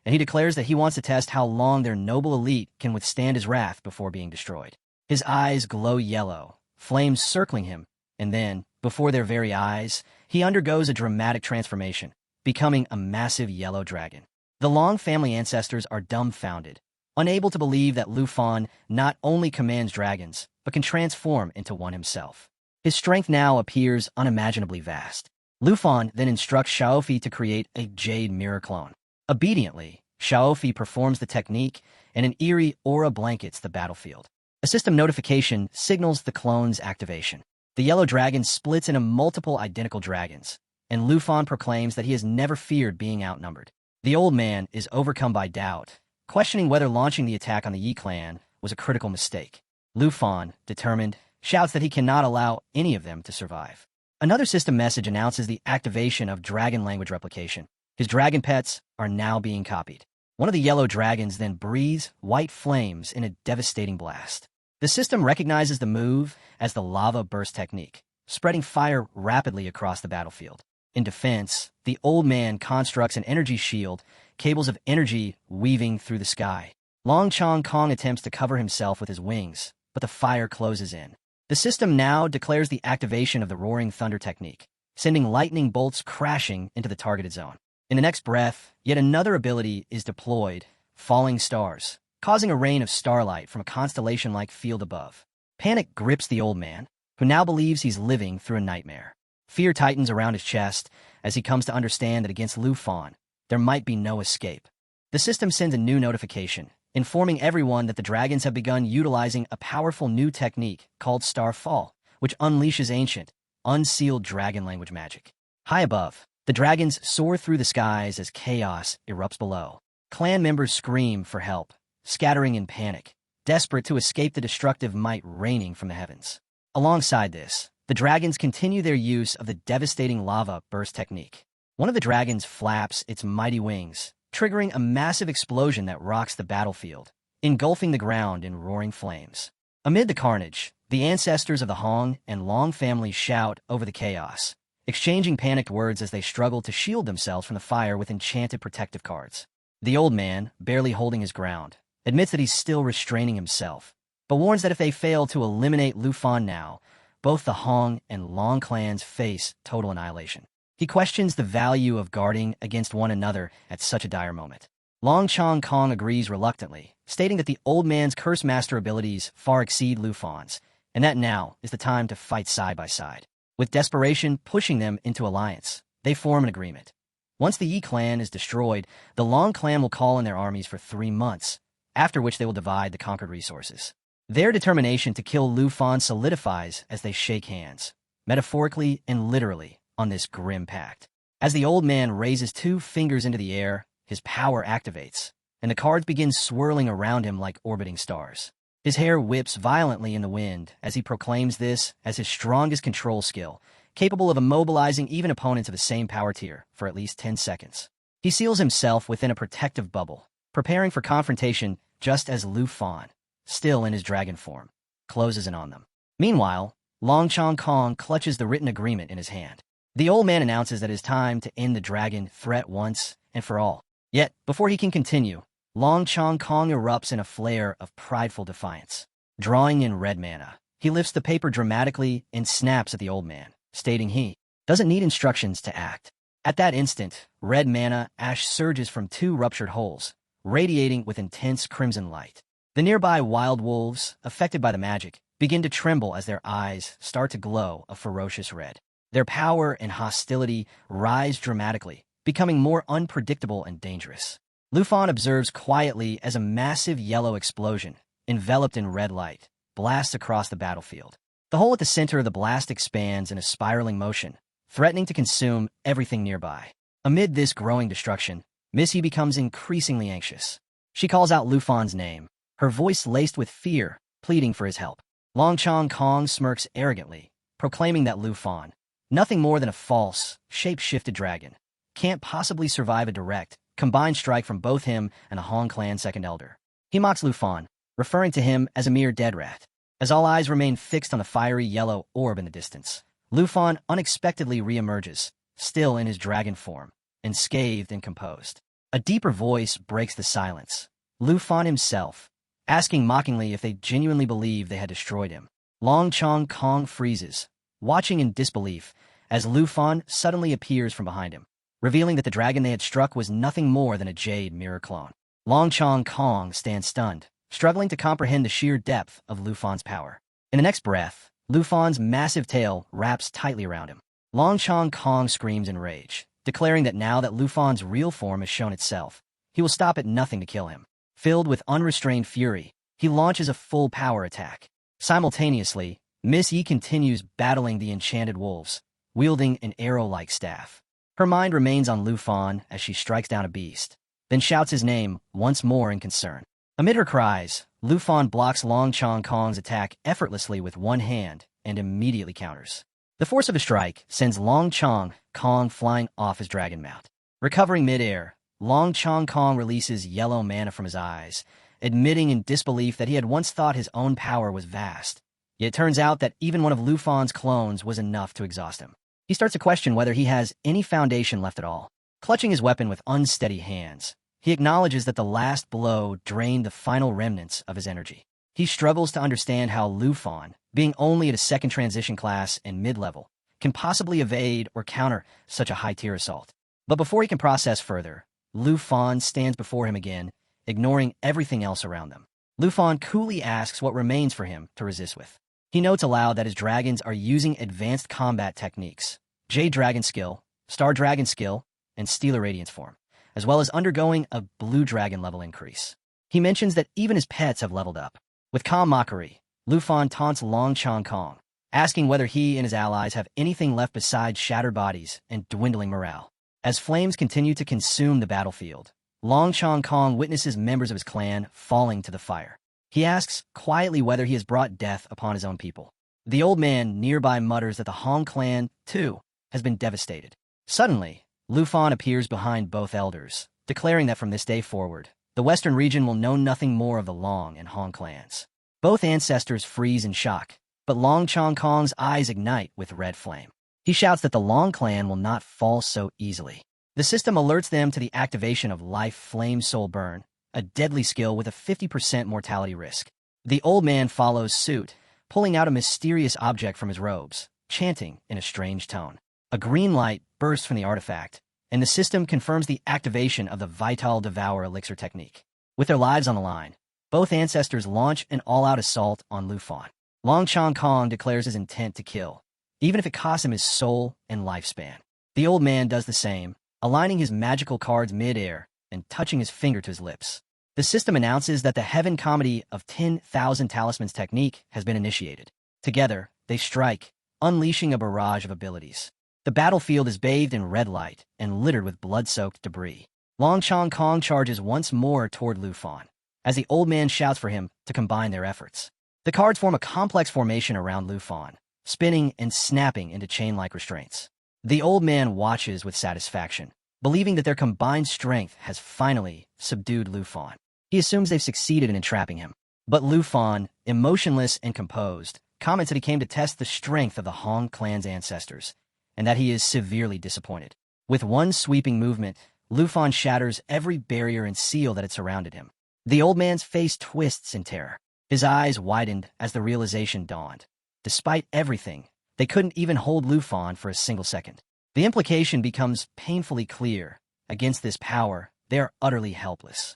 and he declares that he wants to test how long their noble elite can withstand his wrath before being destroyed. His eyes glow yellow, flames circling him, and then, before their very eyes, he undergoes a dramatic transformation, becoming a massive yellow dragon. The Long family ancestors are dumbfounded, unable to believe that Lu Fan not only commands dragons, but can transform into one himself. His strength now appears unimaginably vast. Lu Fan then instructs Xiaofi to create a jade mirror clone. Obediently, Xiaofi performs the technique, and an eerie aura blankets the battlefield. A system notification signals the clone's activation. The yellow dragon splits into multiple identical dragons, and Lu Fan proclaims that he has never feared being outnumbered. The old man is overcome by doubt, questioning whether launching the attack on the Yi clan was a critical mistake. Lu Fan, determined, shouts that he cannot allow any of them to survive. Another system message announces the activation of dragon language replication. His dragon pets are now being copied. One of the yellow dragons then breathes white flames in a devastating blast. The system recognizes the move as the lava burst technique, spreading fire rapidly across the battlefield. In defense, the old man constructs an energy shield, cables of energy weaving through the sky. Long Chong-Kong attempts to cover himself with his wings, but the fire closes in. The system now declares the activation of the Roaring Thunder technique, sending lightning bolts crashing into the targeted zone. In the next breath, yet another ability is deployed, Falling Stars, causing a rain of starlight from a constellation-like field above. Panic grips the old man, who now believes he's living through a nightmare. Fear tightens around his chest as he comes to understand that against Lu Fan, there might be no escape. The system sends a new notification, informing everyone that the dragons have begun utilizing a powerful new technique called Starfall, which unleashes ancient, unsealed dragon language magic. High above, the dragons soar through the skies as chaos erupts below. Clan members scream for help, scattering in panic, desperate to escape the destructive might raining from the heavens. Alongside this, the dragons continue their use of the devastating lava burst technique. One of the dragons flaps its mighty wings, triggering a massive explosion that rocks the battlefield, engulfing the ground in roaring flames. Amid the carnage, the ancestors of the Hong and Long families shout over the chaos, exchanging panicked words as they struggle to shield themselves from the fire with enchanted protective cards. The old man, barely holding his ground, admits that he's still restraining himself, but warns that if they fail to eliminate Lu Fan now, both the Hong and Long clans face total annihilation. He questions the value of guarding against one another at such a dire moment. Long Chong-Kong agrees reluctantly, stating that the old man's Curse Master abilities far exceed Lu Fan's, and that now is the time to fight side by side. With desperation pushing them into alliance, they form an agreement. Once the Yi clan is destroyed, the Long clan will call in their armies for 3 months, after which they will divide the conquered resources. Their determination to kill Lu Fan solidifies as they shake hands, metaphorically and literally, on this grim pact. As the old man raises 2 fingers into the air, his power activates, and the cards begin swirling around him like orbiting stars. His hair whips violently in the wind as he proclaims this as his strongest control skill, capable of immobilizing even opponents of the same power tier for at least 10 seconds. He seals himself within a protective bubble, preparing for confrontation just as Lu Fan, still in his dragon form, closes in on them. Meanwhile, Long Chong Kong clutches the written agreement in his hand. The old man announces that it is time to end the dragon threat once and for all. Yet, before he can continue, Long Chong Kong erupts in a flare of prideful defiance. Drawing in red mana, he lifts the paper dramatically and snaps at the old man, stating he doesn't need instructions to act. At that instant, red mana ash surges from 2 ruptured holes, radiating with intense crimson light. The nearby wild wolves, affected by the magic, begin to tremble as their eyes start to glow a ferocious red. Their power and hostility rise dramatically, becoming more unpredictable and dangerous. Lu Fan observes quietly as a massive yellow explosion, enveloped in red light, blasts across the battlefield. The hole at the center of the blast expands in a spiraling motion, threatening to consume everything nearby. Amid this growing destruction, Missy becomes increasingly anxious. She calls out Lu Fan's name, her voice laced with fear, pleading for his help. Long Chong Kong smirks arrogantly, proclaiming that Lu Fan, nothing more than a false, shape-shifted dragon, can't possibly survive a direct, combined strike from both him and the Hong Clan second elder. He mocks Lu Fan, referring to him as a mere dead rat. As all eyes remain fixed on the fiery yellow orb in the distance, Lu Fan unexpectedly reemerges, still in his dragon form, unscathed and composed. A deeper voice breaks the silence. Lu Fan himself, asking mockingly if they genuinely believe they had destroyed him. Long Chong Kong freezes, watching in disbelief as Lu Fan suddenly appears from behind him, revealing that the dragon they had struck was nothing more than a jade mirror clone. Long Chong Kong stands stunned, struggling to comprehend the sheer depth of Lu Fan's power. In the next breath, Lu Fan's massive tail wraps tightly around him. Long Chong Kong screams in rage, declaring that now that Lu Fan's real form has shown itself, he will stop at nothing to kill him. Filled with unrestrained fury, he launches a full power attack. Simultaneously, Miss Yi continues battling the enchanted wolves, wielding an arrow-like staff. Her mind remains on Lu Fan as she strikes down a beast, then shouts his name once more in concern. Amid her cries, Lu Fan blocks Long Chong Kong's attack effortlessly with one hand and immediately counters. The force of a strike sends Long Chong Kong flying off his dragon mount. Recovering midair, Long Chong Kong releases yellow mana from his eyes, admitting in disbelief that he had once thought his own power was vast. Yet it turns out that even one of Lu Fan's clones was enough to exhaust him. He starts to question whether he has any foundation left at all. Clutching his weapon with unsteady hands, he acknowledges that the last blow drained the final remnants of his energy. He struggles to understand how Lu Fan, being only at a second transition class and mid-level, can possibly evade or counter such a high-tier assault. But before he can process further, Lu Fan stands before him again, ignoring everything else around them. Lu Fan coolly asks what remains for him to resist with. He notes aloud that his dragons are using advanced combat techniques, Jade Dragon skill, Star Dragon skill, and Steeler Radiance form, as well as undergoing a Blue Dragon level increase. He mentions that even his pets have leveled up. With calm mockery, Lu Fan taunts Long Chong Kong, asking whether he and his allies have anything left besides shattered bodies and dwindling morale. As flames continue to consume the battlefield, Long Chong Kong witnesses members of his clan falling to the fire. He asks quietly whether he has brought death upon his own people. The old man nearby mutters that the Hong clan, too, has been devastated. Suddenly, Lu Fan appears behind both elders, declaring that from this day forward, the Western region will know nothing more of the Long and Hong clans. Both ancestors freeze in shock, but Long Chong Kong's eyes ignite with red flame. He shouts that the Long clan will not fall so easily. The system alerts them to the activation of Life Flame Soul Burn, a deadly skill with a 50% mortality risk. The old man follows suit, pulling out a mysterious object from his robes, chanting in a strange tone. A green light bursts from the artifact, and the system confirms the activation of the Vital Devour Elixir technique. With their lives on the line, both ancestors launch an all-out assault on Lu Fan. Long Chong Kong declares his intent to kill, even if it costs him his soul and lifespan. The old man does the same, aligning his magical cards mid-air and touching his finger to his lips. The system announces that the Heaven Comedy of 10,000 Talismans technique has been initiated. Together, they strike, unleashing a barrage of abilities. The battlefield is bathed in red light and littered with blood-soaked debris. Long Chong Kong charges once more toward Lu Fan, as the old man shouts for him to combine their efforts. The cards form a complex formation around Lu Fan, spinning and snapping into chain-like restraints. The old man watches with satisfaction, believing that their combined strength has finally subdued Lu Fan. He assumes they've succeeded in entrapping him. But Lu Fan, emotionless and composed, comments that he came to test the strength of the Hong clan's ancestors, and that he is severely disappointed. With one sweeping movement, Lu Fan shatters every barrier and seal that had surrounded him. The old man's face twists in terror. His eyes widened as the realization dawned. Despite everything, they couldn't even hold Lu Fan for a single second. The implication becomes painfully clear. Against this power, they are utterly helpless.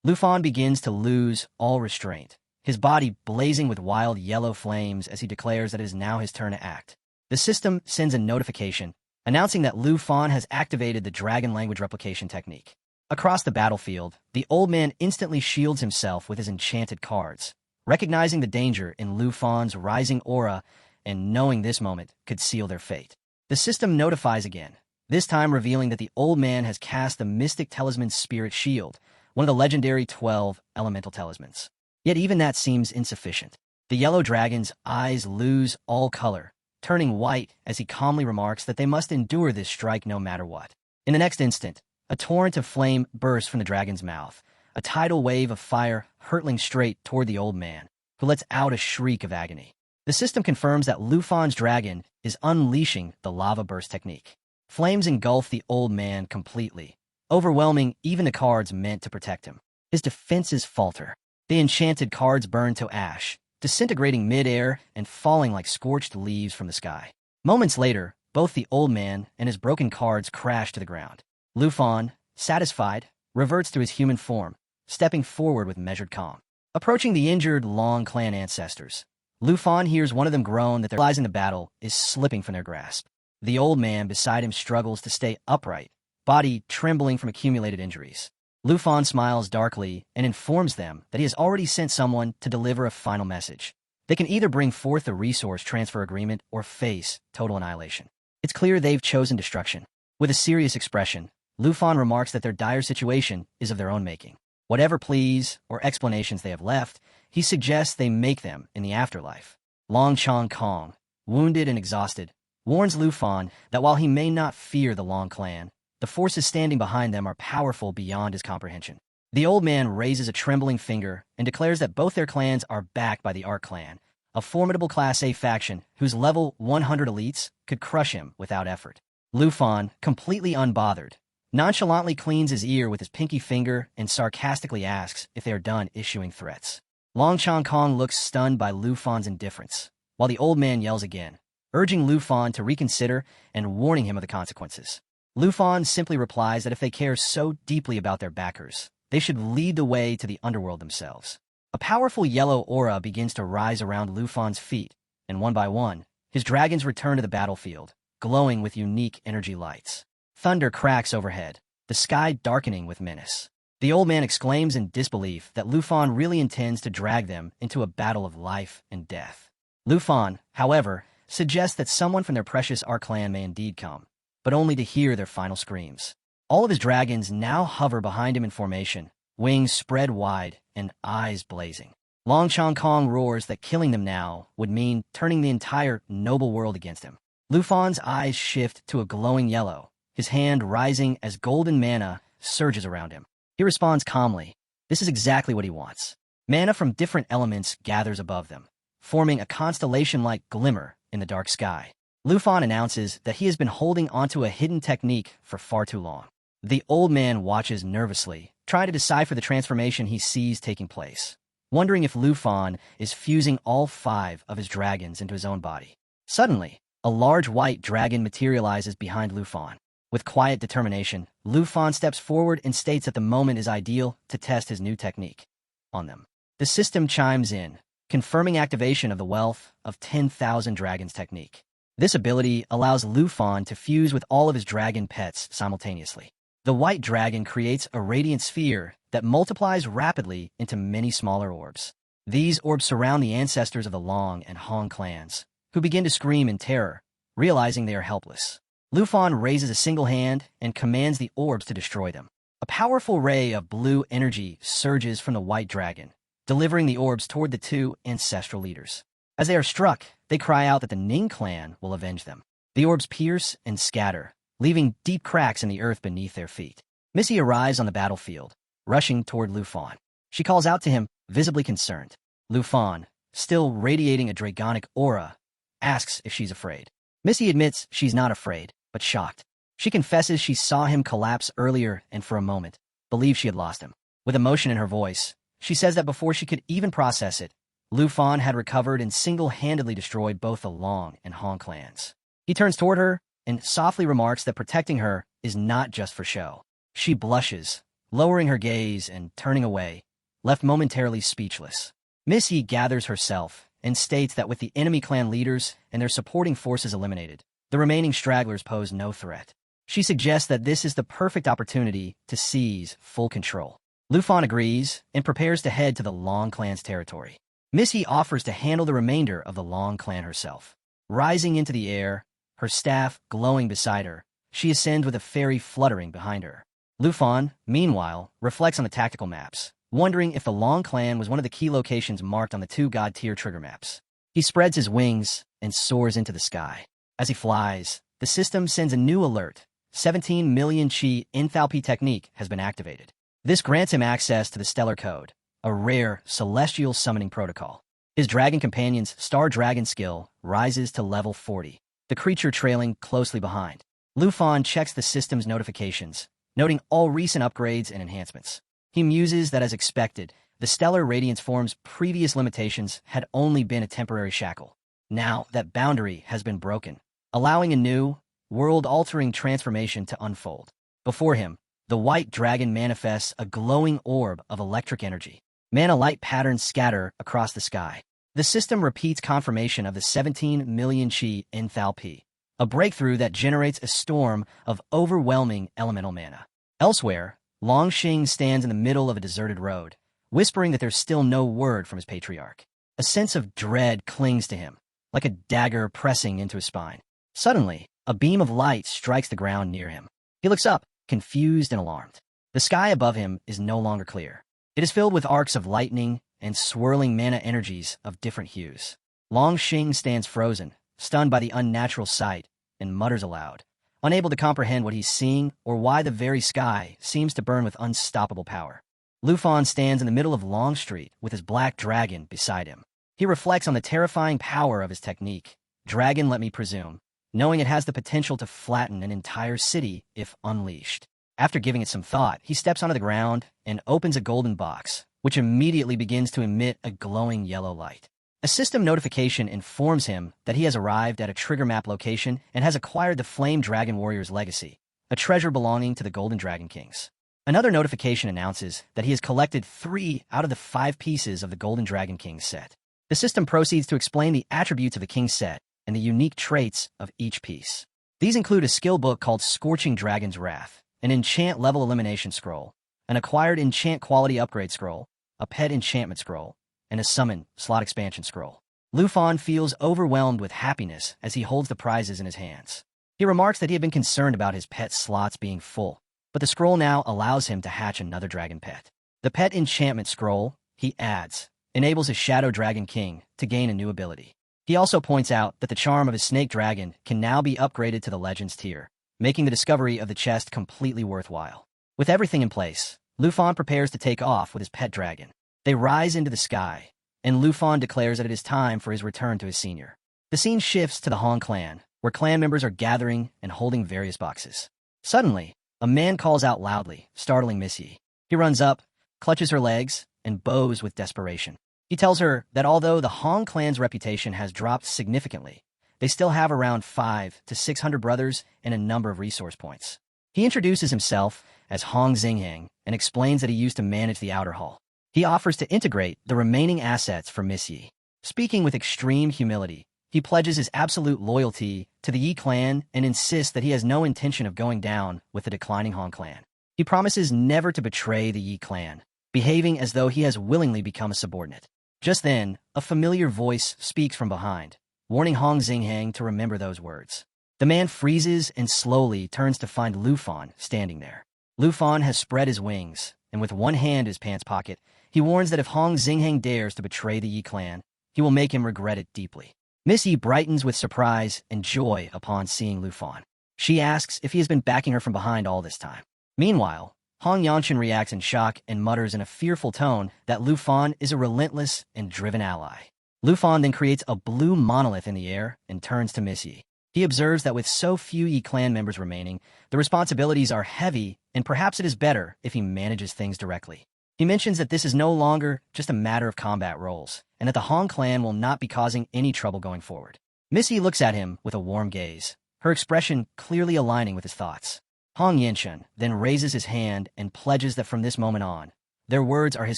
Lu Fan begins to lose all restraint, his body blazing with wild yellow flames as he declares that it is now his turn to act. The system sends a notification, announcing that Lu Fan has activated the dragon language replication technique. Across the battlefield, the old man instantly shields himself with his enchanted cards, recognizing the danger in Lu Fan's rising aura and knowing this moment could seal their fate. The system notifies again, this time revealing that the old man has cast the Mystic Talisman Spirit Shield, one of the legendary 12 elemental talismans. Yet even that seems insufficient. The yellow dragon's eyes lose all color, turning white as he calmly remarks that they must endure this strike no matter what. In the next instant, a torrent of flame bursts from the dragon's mouth, a tidal wave of fire hurtling straight toward the old man, who lets out a shriek of agony. The system confirms that Lu Fan's dragon is unleashing the lava burst technique. Flames engulf the old man completely, overwhelming even the cards meant to protect him. His defenses falter. The enchanted cards burn to ash, disintegrating mid-air and falling like scorched leaves from the sky. Moments later, both the old man and his broken cards crash to the ground. Lu Fan, satisfied, reverts to his human form, stepping forward with measured calm. Approaching the injured Long clan ancestors, Lu Fan hears one of them groan that their allies in the battle is slipping from their grasp. The old man beside him struggles to stay upright, body trembling from accumulated injuries. Lu Fan smiles darkly and informs them that he has already sent someone to deliver a final message. They can either bring forth the resource transfer agreement or face total annihilation. It's clear they've chosen destruction. With a serious expression, Lu Fan remarks that their dire situation is of their own making. Whatever pleas or explanations they have left, he suggests they make them in the afterlife. Long Chong Kong, wounded and exhausted, warns Lu Fan that while he may not fear the Long clan, the forces standing behind them are powerful beyond his comprehension. The old man raises a trembling finger and declares that both their clans are backed by the Ark clan, a formidable Class A faction whose level 100 elites could crush him without effort. Lu Fan, completely unbothered, nonchalantly cleans his ear with his pinky finger and sarcastically asks if they are done issuing threats. Long Chong Kong looks stunned by Lu Fan's indifference, while the old man yells again, urging Lu Fan to reconsider and warning him of the consequences. Lu Fan simply replies that if they care so deeply about their backers, they should lead the way to the underworld themselves. A powerful yellow aura begins to rise around Lu Fan's feet, and one by one, his dragons return to the battlefield, glowing with unique energy lights. Thunder cracks overhead, the sky darkening with menace. The old man exclaims in disbelief that Lu Fan really intends to drag them into a battle of life and death. Lu Fan, however, suggests that someone from their precious Ark clan may indeed come, but only to hear their final screams. All of his dragons now hover behind him in formation, wings spread wide and eyes blazing. Long Chong Kong roars that killing them now would mean turning the entire noble world against him. Lu Fan's eyes shift to a glowing yellow, his hand rising as golden mana surges around him. He responds calmly. This is exactly what he wants. Mana from different elements gathers above them, forming a constellation-like glimmer in the dark sky. Lu Fan announces that he has been holding onto a hidden technique for far too long. The old man watches nervously, trying to decipher the transformation he sees taking place, wondering if Lu Fan is fusing all 5 of his dragons into his own body. Suddenly, a large white dragon materializes behind Lu Fan. With quiet determination, Lu Fan steps forward and states that the moment is ideal to test his new technique on them. The system chimes in, confirming activation of the Wealth of 10,000 Dragons technique. This ability allows Lu Fan to fuse with all of his dragon pets simultaneously. The white dragon creates a radiant sphere that multiplies rapidly into many smaller orbs. These orbs surround the ancestors of the Long and Hong clans, who begin to scream in terror, realizing they are helpless. Lufan raises a single hand and commands the orbs to destroy them. A powerful ray of blue energy surges from the white dragon, delivering the orbs toward the two ancestral leaders. As they are struck, they cry out that the Ning clan will avenge them. The orbs pierce and scatter, leaving deep cracks in the earth beneath their feet. Missy arrives on the battlefield, rushing toward Lufan. She calls out to him, visibly concerned. Lufan, still radiating a dragonic aura, asks if she's afraid. Missy admits she's not afraid, but shocked. She confesses she saw him collapse earlier and for a moment, believed she had lost him. With emotion in her voice, she says that before she could even process it, Lufan had recovered and single-handedly destroyed both the Long and Hong clans. He turns toward her and softly remarks that protecting her is not just for show. She blushes, lowering her gaze and turning away, left momentarily speechless. Missy gathers herself and states that with the enemy clan leaders and their supporting forces eliminated, the remaining stragglers pose no threat. She suggests that this is the perfect opportunity to seize full control. Lufan agrees and prepares to head to the Long clan's territory. Missy offers to handle the remainder of the Long clan herself. Rising into the air, her staff glowing beside her, she ascends with a fairy fluttering behind her. Lufan, meanwhile, reflects on the tactical maps, wondering if the Long clan was one of the key locations marked on the two god-tier trigger maps. He spreads his wings and soars into the sky. As he flies, the system sends a new alert. 17 million chi enthalpy technique has been activated. This grants him access to the Stellar Code, a rare celestial summoning protocol. His dragon companion's Star Dragon skill rises to level 40, the creature trailing closely behind. Lufan checks the system's notifications, noting all recent upgrades and enhancements. He muses that as expected, the Stellar Radiance form's previous limitations had only been a temporary shackle. Now that boundary has been broken, allowing a new, world-altering transformation to unfold. Before him, the white dragon manifests a glowing orb of electric energy. Mana light patterns scatter across the sky. The system repeats confirmation of the 17 million chi enthalpy, a breakthrough that generates a storm of overwhelming elemental mana. Elsewhere, Long Xing stands in the middle of a deserted road, whispering that there's still no word from his patriarch. A sense of dread clings to him, like a dagger pressing into his spine. Suddenly, a beam of light strikes the ground near him. He looks up, confused and alarmed. The sky above him is no longer clear. It is filled with arcs of lightning and swirling mana energies of different hues. Long Xing stands frozen, stunned by the unnatural sight, and mutters aloud, unable to comprehend what he's seeing or why the very sky seems to burn with unstoppable power. Lufan stands in the middle of Long Street with his black dragon beside him. He reflects on the terrifying power of his technique, Dragon Let Me Presume, knowing it has the potential to flatten an entire city if unleashed. After giving it some thought, he steps onto the ground and opens a golden box, which immediately begins to emit a glowing yellow light. A system notification informs him that he has arrived at a trigger map location and has acquired the Flame Dragon Warrior's Legacy, a treasure belonging to the Golden Dragon Kings. Another notification announces that he has collected 3 out of the 5 pieces of the Golden Dragon King's set. The system proceeds to explain the attributes of the King's set and the unique traits of each piece. These include a skill book called Scorching Dragon's Wrath, an enchant level elimination scroll, an acquired enchant quality upgrade scroll, a pet enchantment scroll, and a summon slot expansion scroll. Lufan feels overwhelmed with happiness as he holds the prizes in his hands. He remarks that he had been concerned about his pet slots being full, but the scroll now allows him to hatch another dragon pet. The pet enchantment scroll, he adds, enables his Shadow Dragon King to gain a new ability. He also points out that the charm of his snake dragon can now be upgraded to the Legends tier, making the discovery of the chest completely worthwhile. With everything in place, Lufan prepares to take off with his pet dragon. They rise into the sky, and Lufan declares that it is time for his return to his senior. The scene shifts to the Hong clan, where clan members are gathering and holding various boxes. Suddenly, a man calls out loudly, startling Missy. He runs up, clutches her legs, and bows with desperation. He tells her that although the Hong clan's reputation has dropped significantly, they still have around 500 to 600 brothers and a number of resource points. He introduces himself as Hong Xinghang and explains that he used to manage the outer hall. He offers to integrate the remaining assets for Miss Yi. Speaking with extreme humility, he pledges his absolute loyalty to the Yi clan and insists that he has no intention of going down with the declining Hong clan. He promises never to betray the Yi clan, behaving as though he has willingly become a subordinate. Just then, a familiar voice speaks from behind, warning Hong Xinghang to remember those words. The man freezes and slowly turns to find Lu Fan standing there. Lu Fan has spread his wings, and with one hand in his pants pocket, he warns that if Hong Xinghang dares to betray the Yi clan, he will make him regret it deeply. Miss Yi brightens with surprise and joy upon seeing Lu Fan. She asks if he has been backing her from behind all this time. Meanwhile, Hong Yanshan reacts in shock and mutters in a fearful tone that Lu Fan is a relentless and driven ally. Lu Fan then creates a blue monolith in the air and turns to Miss Yi. He observes that with so few Yi clan members remaining, the responsibilities are heavy, and perhaps it is better if he manages things directly. He mentions that this is no longer just a matter of combat roles, and that the Hong clan will not be causing any trouble going forward. Miss Yi looks at him with a warm gaze, her expression clearly aligning with his thoughts. Hong Yanshan then raises his hand and pledges that from this moment on, their words are his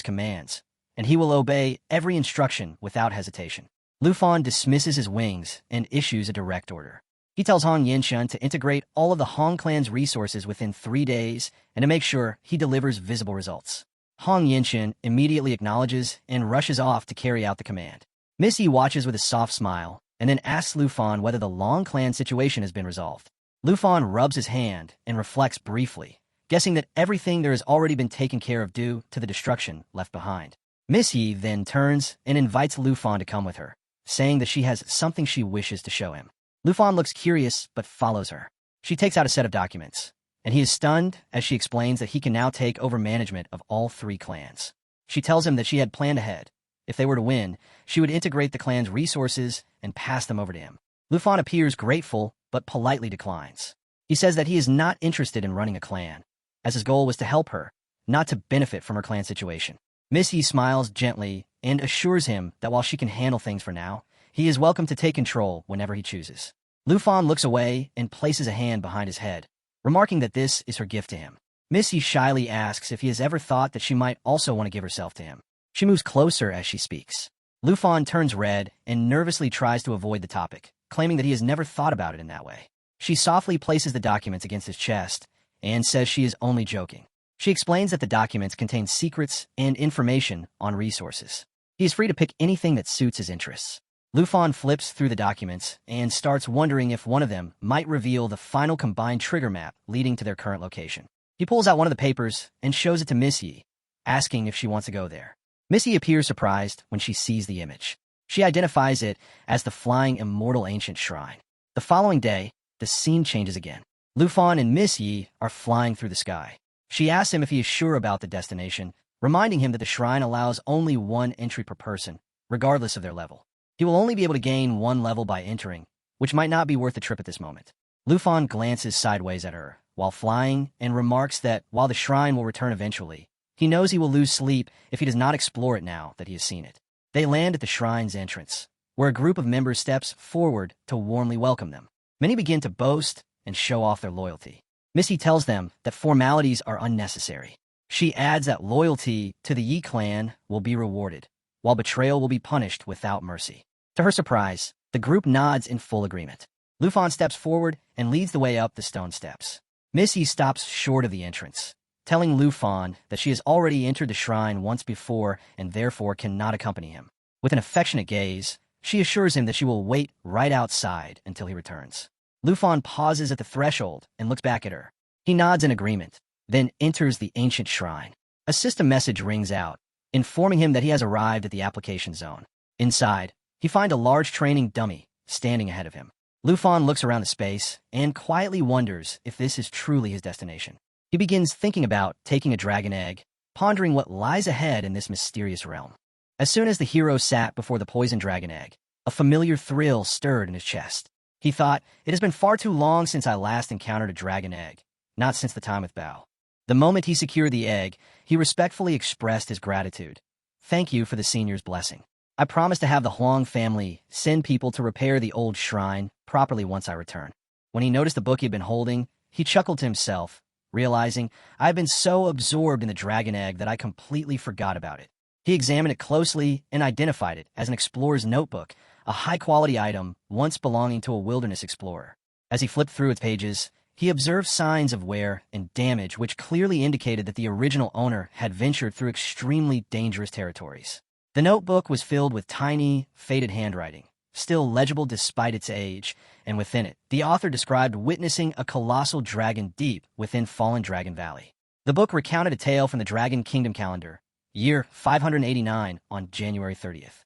commands, and he will obey every instruction without hesitation. Lu Fan dismisses his wings and issues a direct order. He tells Hong Yanshan to integrate all of the Hong clan's resources within 3 days and to make sure he delivers visible results. Hong Yanshan immediately acknowledges and rushes off to carry out the command. Miss Yi watches with a soft smile and then asks Lu Fan whether the Long clan situation has been resolved. Lu Fan rubs his hand and reflects briefly, guessing that everything there has already been taken care of due to the destruction left behind. Miss Yi then turns and invites Lu Fan to come with her, saying that she has something she wishes to show him. Lu Fan looks curious but follows her. She takes out a set of documents, and he is stunned as she explains that he can now take over management of all 3 clans. She tells him that she had planned ahead. If they were to win, she would integrate the clan's resources and pass them over to him. Lu Fan appears grateful but politely declines. He says that he is not interested in running a clan, as his goal was to help her, not to benefit from her clan situation. Miss Yi smiles gently and assures him that while she can handle things for now, he is welcome to take control whenever he chooses. Lu Fan looks away and places a hand behind his head, remarking that this is her gift to him. Miss Yi shyly asks if he has ever thought that she might also want to give herself to him. She moves closer as she speaks. Lu Fan turns red and nervously tries to avoid the topic, claiming that he has never thought about it in that way. She softly places the documents against his chest and says she is only joking. She explains that the documents contain secrets and information on resources. He is free to pick anything that suits his interests. Lu Fan flips through the documents and starts wondering if one of them might reveal the final combined trigger map leading to their current location. He pulls out one of the papers and shows it to Miss Yi, asking if she wants to go there. Miss Yi appears surprised when she sees the image. She identifies it as the Flying Immortal Ancient Shrine. The following day, the scene changes again. Lu Fan and Miss Yi are flying through the sky. She asks him if he is sure about the destination, reminding him that the shrine allows only 1 entry per person, regardless of their level. He will only be able to gain 1 level by entering, which might not be worth the trip at this moment. Lu Fan glances sideways at her while flying and remarks that while the shrine will return eventually, he knows he will lose sleep if he does not explore it now that he has seen it. They land at the shrine's entrance, where a group of members steps forward to warmly welcome them. Many begin to boast and show off their loyalty. Missy tells them that formalities are unnecessary. She adds that loyalty to the Yi clan will be rewarded, while betrayal will be punished without mercy. To her surprise, the group nods in full agreement. Lu Fan steps forward and leads the way up the stone steps. Missy stops short of the entrance, telling Lu Fan that she has already entered the shrine once before and therefore cannot accompany him. With an affectionate gaze, she assures him that she will wait right outside until he returns. Lu Fan pauses at the threshold and looks back at her. He nods in agreement, then enters the ancient shrine. A system message rings out, informing him that he has arrived at the application zone. Inside, he finds a large training dummy standing ahead of him. Lu Fan looks around the space and quietly wonders if this is truly his destination. He begins thinking about taking a dragon egg, pondering what lies ahead in this mysterious realm. As soon as the hero sat before the poisoned dragon egg, a familiar thrill stirred in his chest. He thought, it has been far too long since I last encountered a dragon egg, not since the time with Bao. The moment he secured the egg, he respectfully expressed his gratitude. Thank you for the senior's blessing. I promise to have the Huang family send people to repair the old shrine properly once I return. When he noticed the book he had been holding, he chuckled to himself, realizing, I had been so absorbed in the dragon egg that I completely forgot about it. He examined it closely and identified it as an explorer's notebook, a high-quality item once belonging to a wilderness explorer. As he flipped through its pages, he observed signs of wear and damage which clearly indicated that the original owner had ventured through extremely dangerous territories. The notebook was filled with tiny, faded handwriting, still legible despite its age, and within it, the author described witnessing a colossal dragon deep within fallen Dragon Valley. The book recounted a tale from the Dragon Kingdom calendar, year 589 on January 30th.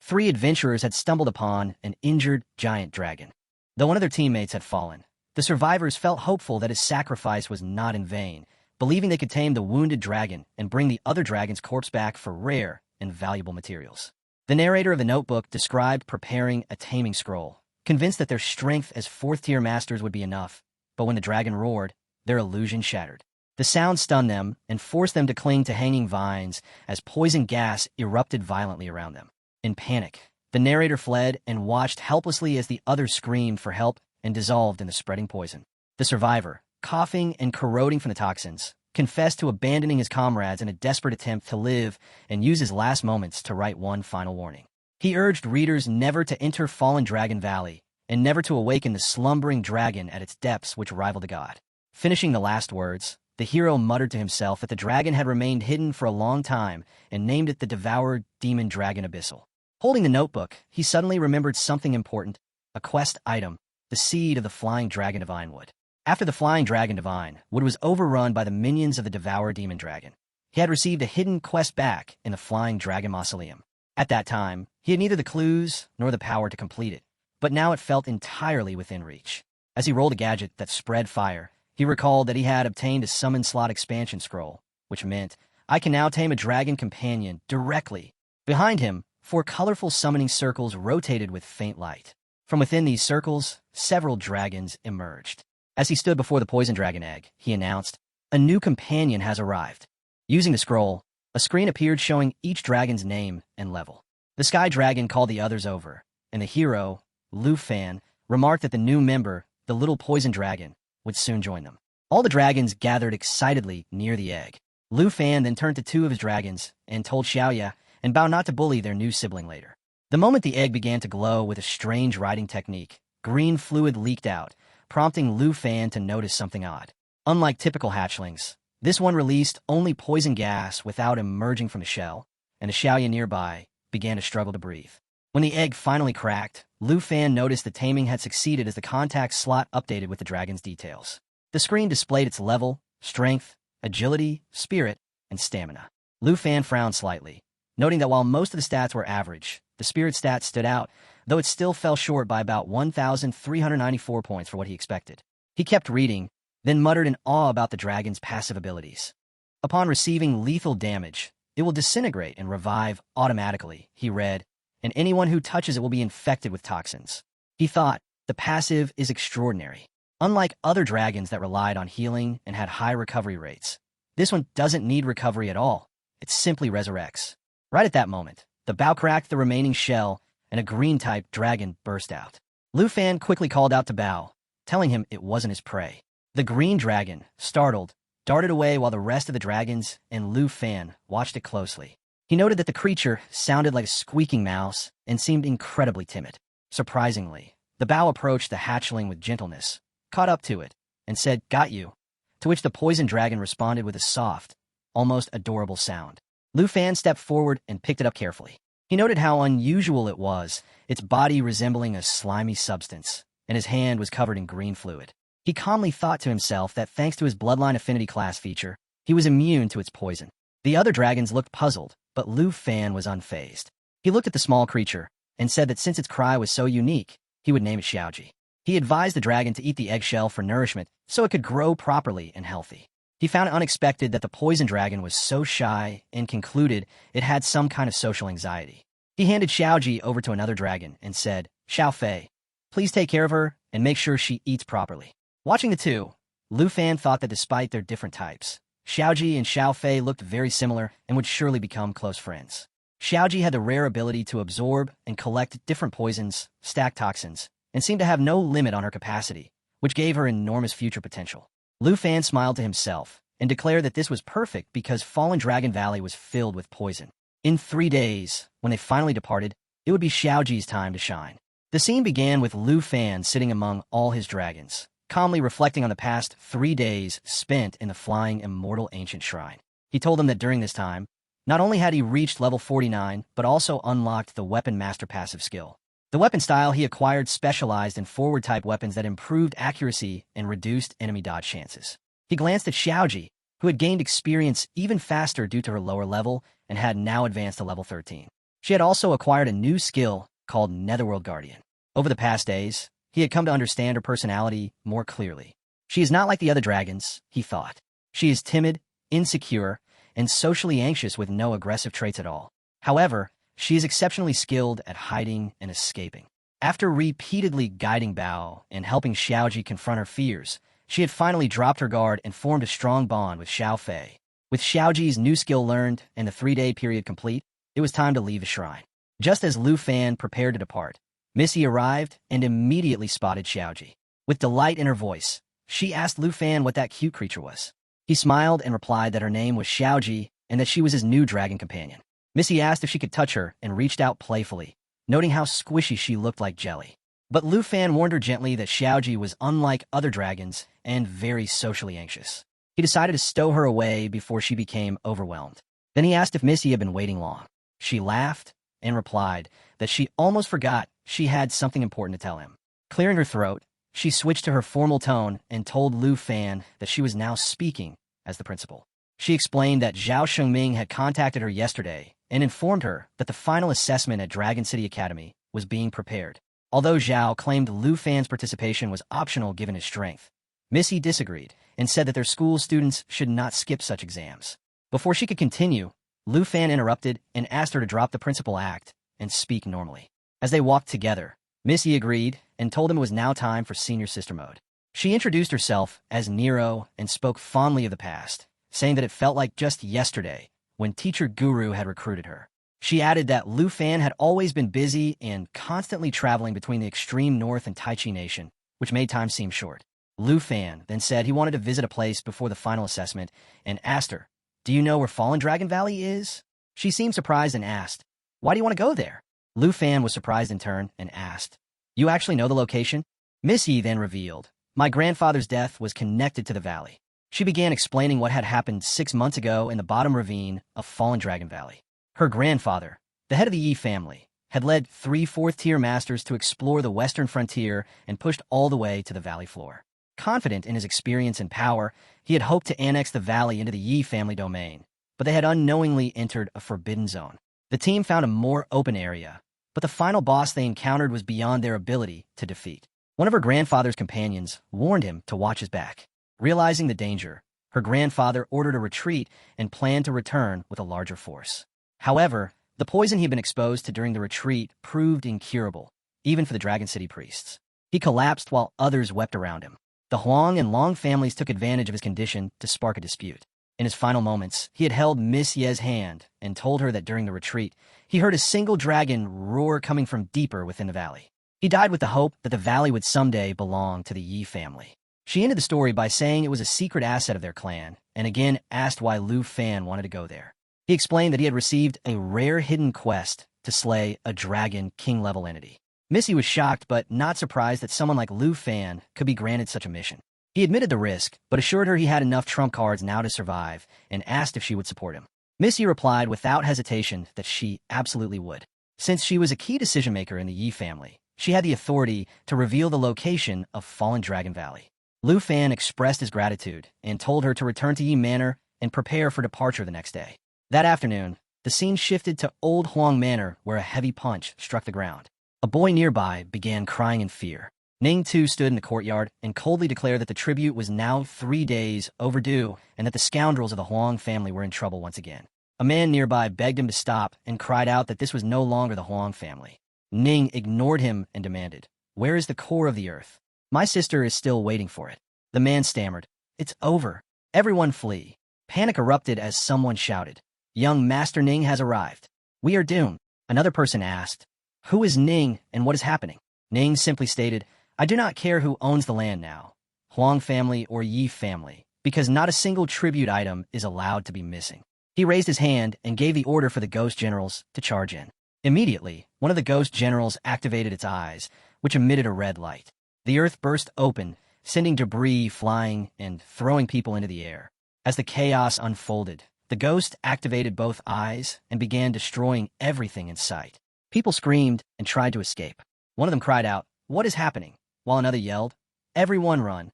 3 adventurers had stumbled upon an injured giant dragon. Though one of their teammates had fallen, the survivors felt hopeful that his sacrifice was not in vain, believing they could tame the wounded dragon and bring the other dragon's corpse back for rare and valuable materials. The narrator of the notebook described preparing a taming scroll, convinced that their strength as 4th-tier masters would be enough, but when the dragon roared, their illusion shattered. The sound stunned them and forced them to cling to hanging vines as poison gas erupted violently around them. In panic, the narrator fled and watched helplessly as the others screamed for help and dissolved in the spreading poison. The survivor, coughing and corroding from the toxins, confessed to abandoning his comrades in a desperate attempt to live and use his last moments to write one final warning. He urged readers never to enter fallen Dragon Valley and never to awaken the slumbering dragon at its depths which rivaled the god. Finishing the last words, the hero muttered to himself that the dragon had remained hidden for a long time and named it the devoured demon dragon abyssal. Holding the notebook, he suddenly remembered something important, a quest item, the seed of the flying dragon divine wood. After the flying dragon divine wood was overrun by the minions of the devoured demon dragon, he had received a hidden quest back in the flying dragon mausoleum. At that time, he had neither the clues nor the power to complete it, but now it felt entirely within reach. As he rolled a gadget that spread fire, he recalled that he had obtained a summon slot expansion scroll, which meant, I can now tame a dragon companion directly. Behind him, 4 colorful summoning circles rotated with faint light. From within these circles, several dragons emerged. As he stood before the poison dragon egg, he announced, a new companion has arrived. Using the scroll, a screen appeared showing each dragon's name and level. The sky dragon called the others over, and the hero, Lu Fan, remarked that the new member, the little poison dragon, would soon join them. All the dragons gathered excitedly near the egg. Lu Fan then turned to 2 of his dragons and told Xiaoya and vowed not to bully their new sibling later. The moment the egg began to glow with a strange writing technique, green fluid leaked out, prompting Lu Fan to notice something odd. Unlike typical hatchlings, this one released only poison gas without emerging from the shell, and the Xiaoya nearby began to struggle to breathe. When the egg finally cracked, Lu Fan noticed the taming had succeeded as the contact slot updated with the dragon's details. The screen displayed its level, strength, agility, spirit, and stamina. Lu Fan frowned slightly, noting that while most of the stats were average, the spirit stat stood out, though it still fell short by about 1,394 points for what he expected. He kept reading, then muttered in awe about the dragon's passive abilities. Upon receiving lethal damage, it will disintegrate and revive automatically, he read, and anyone who touches it will be infected with toxins. He thought, the passive is extraordinary. Unlike other dragons that relied on healing and had high recovery rates, this one doesn't need recovery at all. It simply resurrects. Right at that moment, the bow cracked the remaining shell, and a green-type dragon burst out. Lu Fan quickly called out to Bao, telling him it wasn't his prey. The green dragon, startled, darted away while the rest of the dragons and Lu Fan watched it closely. He noted that the creature sounded like a squeaking mouse and seemed incredibly timid. Surprisingly, the Bao approached the hatchling with gentleness, caught up to it, and said, "Got you," to which the poison dragon responded with a soft, almost adorable sound. Lu Fan stepped forward and picked it up carefully. He noted how unusual it was, its body resembling a slimy substance, and his hand was covered in green fluid. He calmly thought to himself that thanks to his bloodline affinity class feature, he was immune to its poison. The other dragons looked puzzled, but Lu Fan was unfazed. He looked at the small creature and said that since its cry was so unique, he would name it Xiaoji. He advised the dragon to eat the eggshell for nourishment so it could grow properly and healthy. He found it unexpected that the poison dragon was so shy and concluded it had some kind of social anxiety. He handed Xiaoji over to another dragon and said, "Xiao Fei, please take care of her and make sure she eats properly." Watching the two, Lu Fan thought that despite their different types, Xiaoji and Xiao Fei looked very similar and would surely become close friends. Xiaoji had the rare ability to absorb and collect different poisons, stack toxins, and seemed to have no limit on her capacity, which gave her enormous future potential. Lu Fan smiled to himself and declared that this was perfect because Fallen Dragon Valley was filled with poison. In 3 days, when they finally departed, it would be Xiaoji's time to shine. The scene began with Lu Fan sitting among all his dragons, calmly reflecting on the past 3 days spent in the flying immortal ancient shrine. He told them that during this time, not only had he reached level 49, but also unlocked the Weapon Master passive skill. The weapon style he acquired specialized in forward-type weapons that improved accuracy and reduced enemy dodge chances. He glanced at Xiaoji, who had gained experience even faster due to her lower level and had now advanced to level 13. She had also acquired a new skill called Netherworld Guardian. Over the past days, he had come to understand her personality more clearly. She is not like the other dragons, he thought. She is timid, insecure, and socially anxious with no aggressive traits at all. However, she is exceptionally skilled at hiding and escaping. After repeatedly guiding Bao and helping Xiaoji confront her fears, she had finally dropped her guard and formed a strong bond with Xiao Fei. With Xiaoji's new skill learned and the 3-day period complete, it was time to leave the shrine. Just as Lu Fan prepared to depart, Missy arrived and immediately spotted Xiaoji. With delight in her voice, she asked Lu Fan what that cute creature was. He smiled and replied that her name was Xiaoji and that she was his new dragon companion. Missy asked if she could touch her and reached out playfully, noting how squishy she looked like jelly. But Lu Fan warned her gently that Xiaoji was unlike other dragons and very socially anxious. He decided to stow her away before she became overwhelmed. Then he asked if Missy had been waiting long. She laughed and replied that she almost forgot she had something important to tell him. Clearing her throat, she switched to her formal tone and told Lu Fan that she was now speaking as the principal. She explained that Zhao Shengming had contacted her yesterday and informed her that the final assessment at Dragon City Academy was being prepared. Although Zhao claimed Lu Fan's participation was optional given his strength, Missy disagreed and said that their school's students should not skip such exams. Before she could continue, Lu Fan interrupted and asked her to drop the principal act and speak normally. As they walked together, Missy agreed and told him it was now time for senior sister mode. She introduced herself as Nero and spoke fondly of the past, saying that it felt like just yesterday when teacher Guru had recruited her. She added that Lu Fan had always been busy and constantly traveling between the extreme north and Taichi Nation, which made time seem short. Lu Fan then said he wanted to visit a place before the final assessment and asked her, "Do you know where Fallen Dragon Valley is?" She seemed surprised and asked, "Why do you want to go there?" Lu Fan was surprised in turn and asked, "You actually know the location?" Missy then revealed, "My grandfather's death was connected to the valley." She began explaining what had happened 6 months ago in the bottom ravine of Fallen Dragon Valley. Her grandfather, the head of the Yi family, had led 3 fourth-tier masters to explore the western frontier and pushed all the way to the valley floor. Confident in his experience and power, he had hoped to annex the valley into the Yi family domain, but they had unknowingly entered a forbidden zone. The team found a more open area, but the final boss they encountered was beyond their ability to defeat. One of her grandfather's companions warned him to watch his back. Realizing the danger, her grandfather ordered a retreat and planned to return with a larger force. However, the poison he had been exposed to during the retreat proved incurable, even for the Dragon City priests. He collapsed while others wept around him. The Huang and Long families took advantage of his condition to spark a dispute. In his final moments, he had held Miss Ye's hand and told her that during the retreat, he heard a single dragon roar coming from deeper within the valley. He died with the hope that the valley would someday belong to the Yi family. She ended the story by saying it was a secret asset of their clan, and again asked why Lu Fan wanted to go there. He explained that he had received a rare hidden quest to slay a dragon king-level entity. Missy was shocked but not surprised that someone like Lu Fan could be granted such a mission. He admitted the risk, but assured her he had enough trump cards now to survive, and asked if she would support him. Missy replied without hesitation that she absolutely would. Since she was a key decision-maker in the Yi family, she had the authority to reveal the location of Fallen Dragon Valley. Lu Fan expressed his gratitude and told her to return to Yi Manor and prepare for departure the next day. That afternoon, the scene shifted to Old Huang Manor where a heavy punch struck the ground. A boy nearby began crying in fear. Ning too stood in the courtyard and coldly declared that the tribute was now 3 days overdue and that the scoundrels of the Huang family were in trouble once again. A man nearby begged him to stop and cried out that this was no longer the Huang family. Ning ignored him and demanded, "Where is the core of the earth? My sister is still waiting for it." The man stammered, "It's over. Everyone flee." Panic erupted as someone shouted, "Young Master Ning has arrived. We are doomed." Another person asked, "Who is Ning and what is happening?" Ning simply stated, "I do not care who owns the land now, Huang family or Yi family, because not a single tribute item is allowed to be missing." He raised his hand and gave the order for the ghost generals to charge in. Immediately, one of the ghost generals activated its eyes, which emitted a red light. The earth burst open, sending debris flying and throwing people into the air. As the chaos unfolded, the ghost activated both eyes and began destroying everything in sight. People screamed and tried to escape. One of them cried out, "What is happening?" while another yelled, "Everyone run."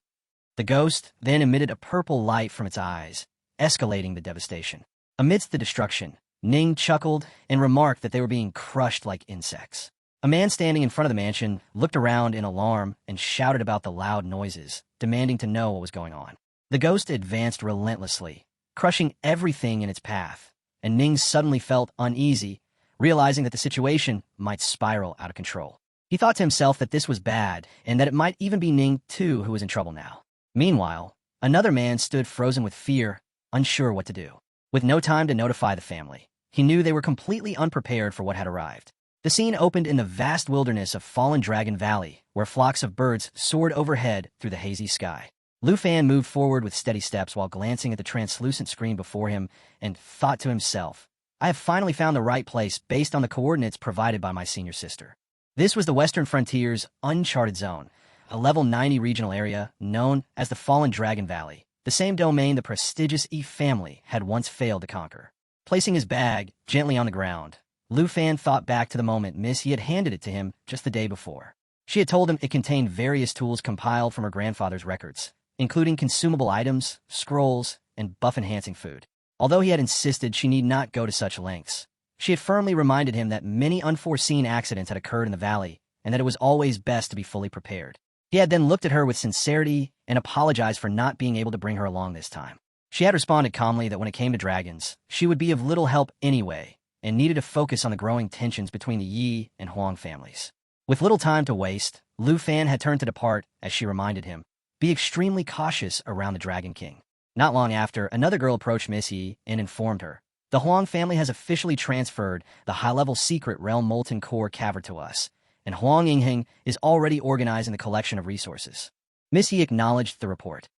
The ghost then emitted a purple light from its eyes, escalating the devastation. Amidst the destruction, Ning chuckled and remarked that they were being crushed like insects. A man standing in front of the mansion looked around in alarm and shouted about the loud noises, demanding to know what was going on. The ghost advanced relentlessly, crushing everything in its path, and Ning suddenly felt uneasy, realizing that the situation might spiral out of control. He thought to himself that this was bad, and that it might even be Ning, too, who was in trouble now. Meanwhile, another man stood frozen with fear, unsure what to do. With no time to notify the family, he knew they were completely unprepared for what had arrived. The scene opened in the vast wilderness of Fallen Dragon Valley, where flocks of birds soared overhead through the hazy sky. Lu Fan moved forward with steady steps while glancing at the translucent screen before him and thought to himself, "I have finally found the right place based on the coordinates provided by my senior sister." This was the Western Frontier's uncharted zone, a level 90 regional area known as the Fallen Dragon Valley, the same domain the prestigious E family had once failed to conquer. Placing his bag gently on the ground, Lu Fan thought back to the moment Miss Yi had handed it to him just the day before. She had told him it contained various tools compiled from her grandfather's records, including consumable items, scrolls, and buff-enhancing food. Although he had insisted she need not go to such lengths, she had firmly reminded him that many unforeseen accidents had occurred in the valley and that it was always best to be fully prepared. He had then looked at her with sincerity and apologized for not being able to bring her along this time. She had responded calmly that when it came to dragons, she would be of little help anyway and needed to focus on the growing tensions between the Yi and Huang families. With little time to waste, Lu Fan had turned to depart as she reminded him, "Be extremely cautious around the Dragon King." Not long after, another girl approached Miss Yi and informed her, "The Huang family has officially transferred the high-level secret Realm Molten Core cavern to us, and Huang Yingheng is already organizing the collection of resources." Miss Yi acknowledged the report.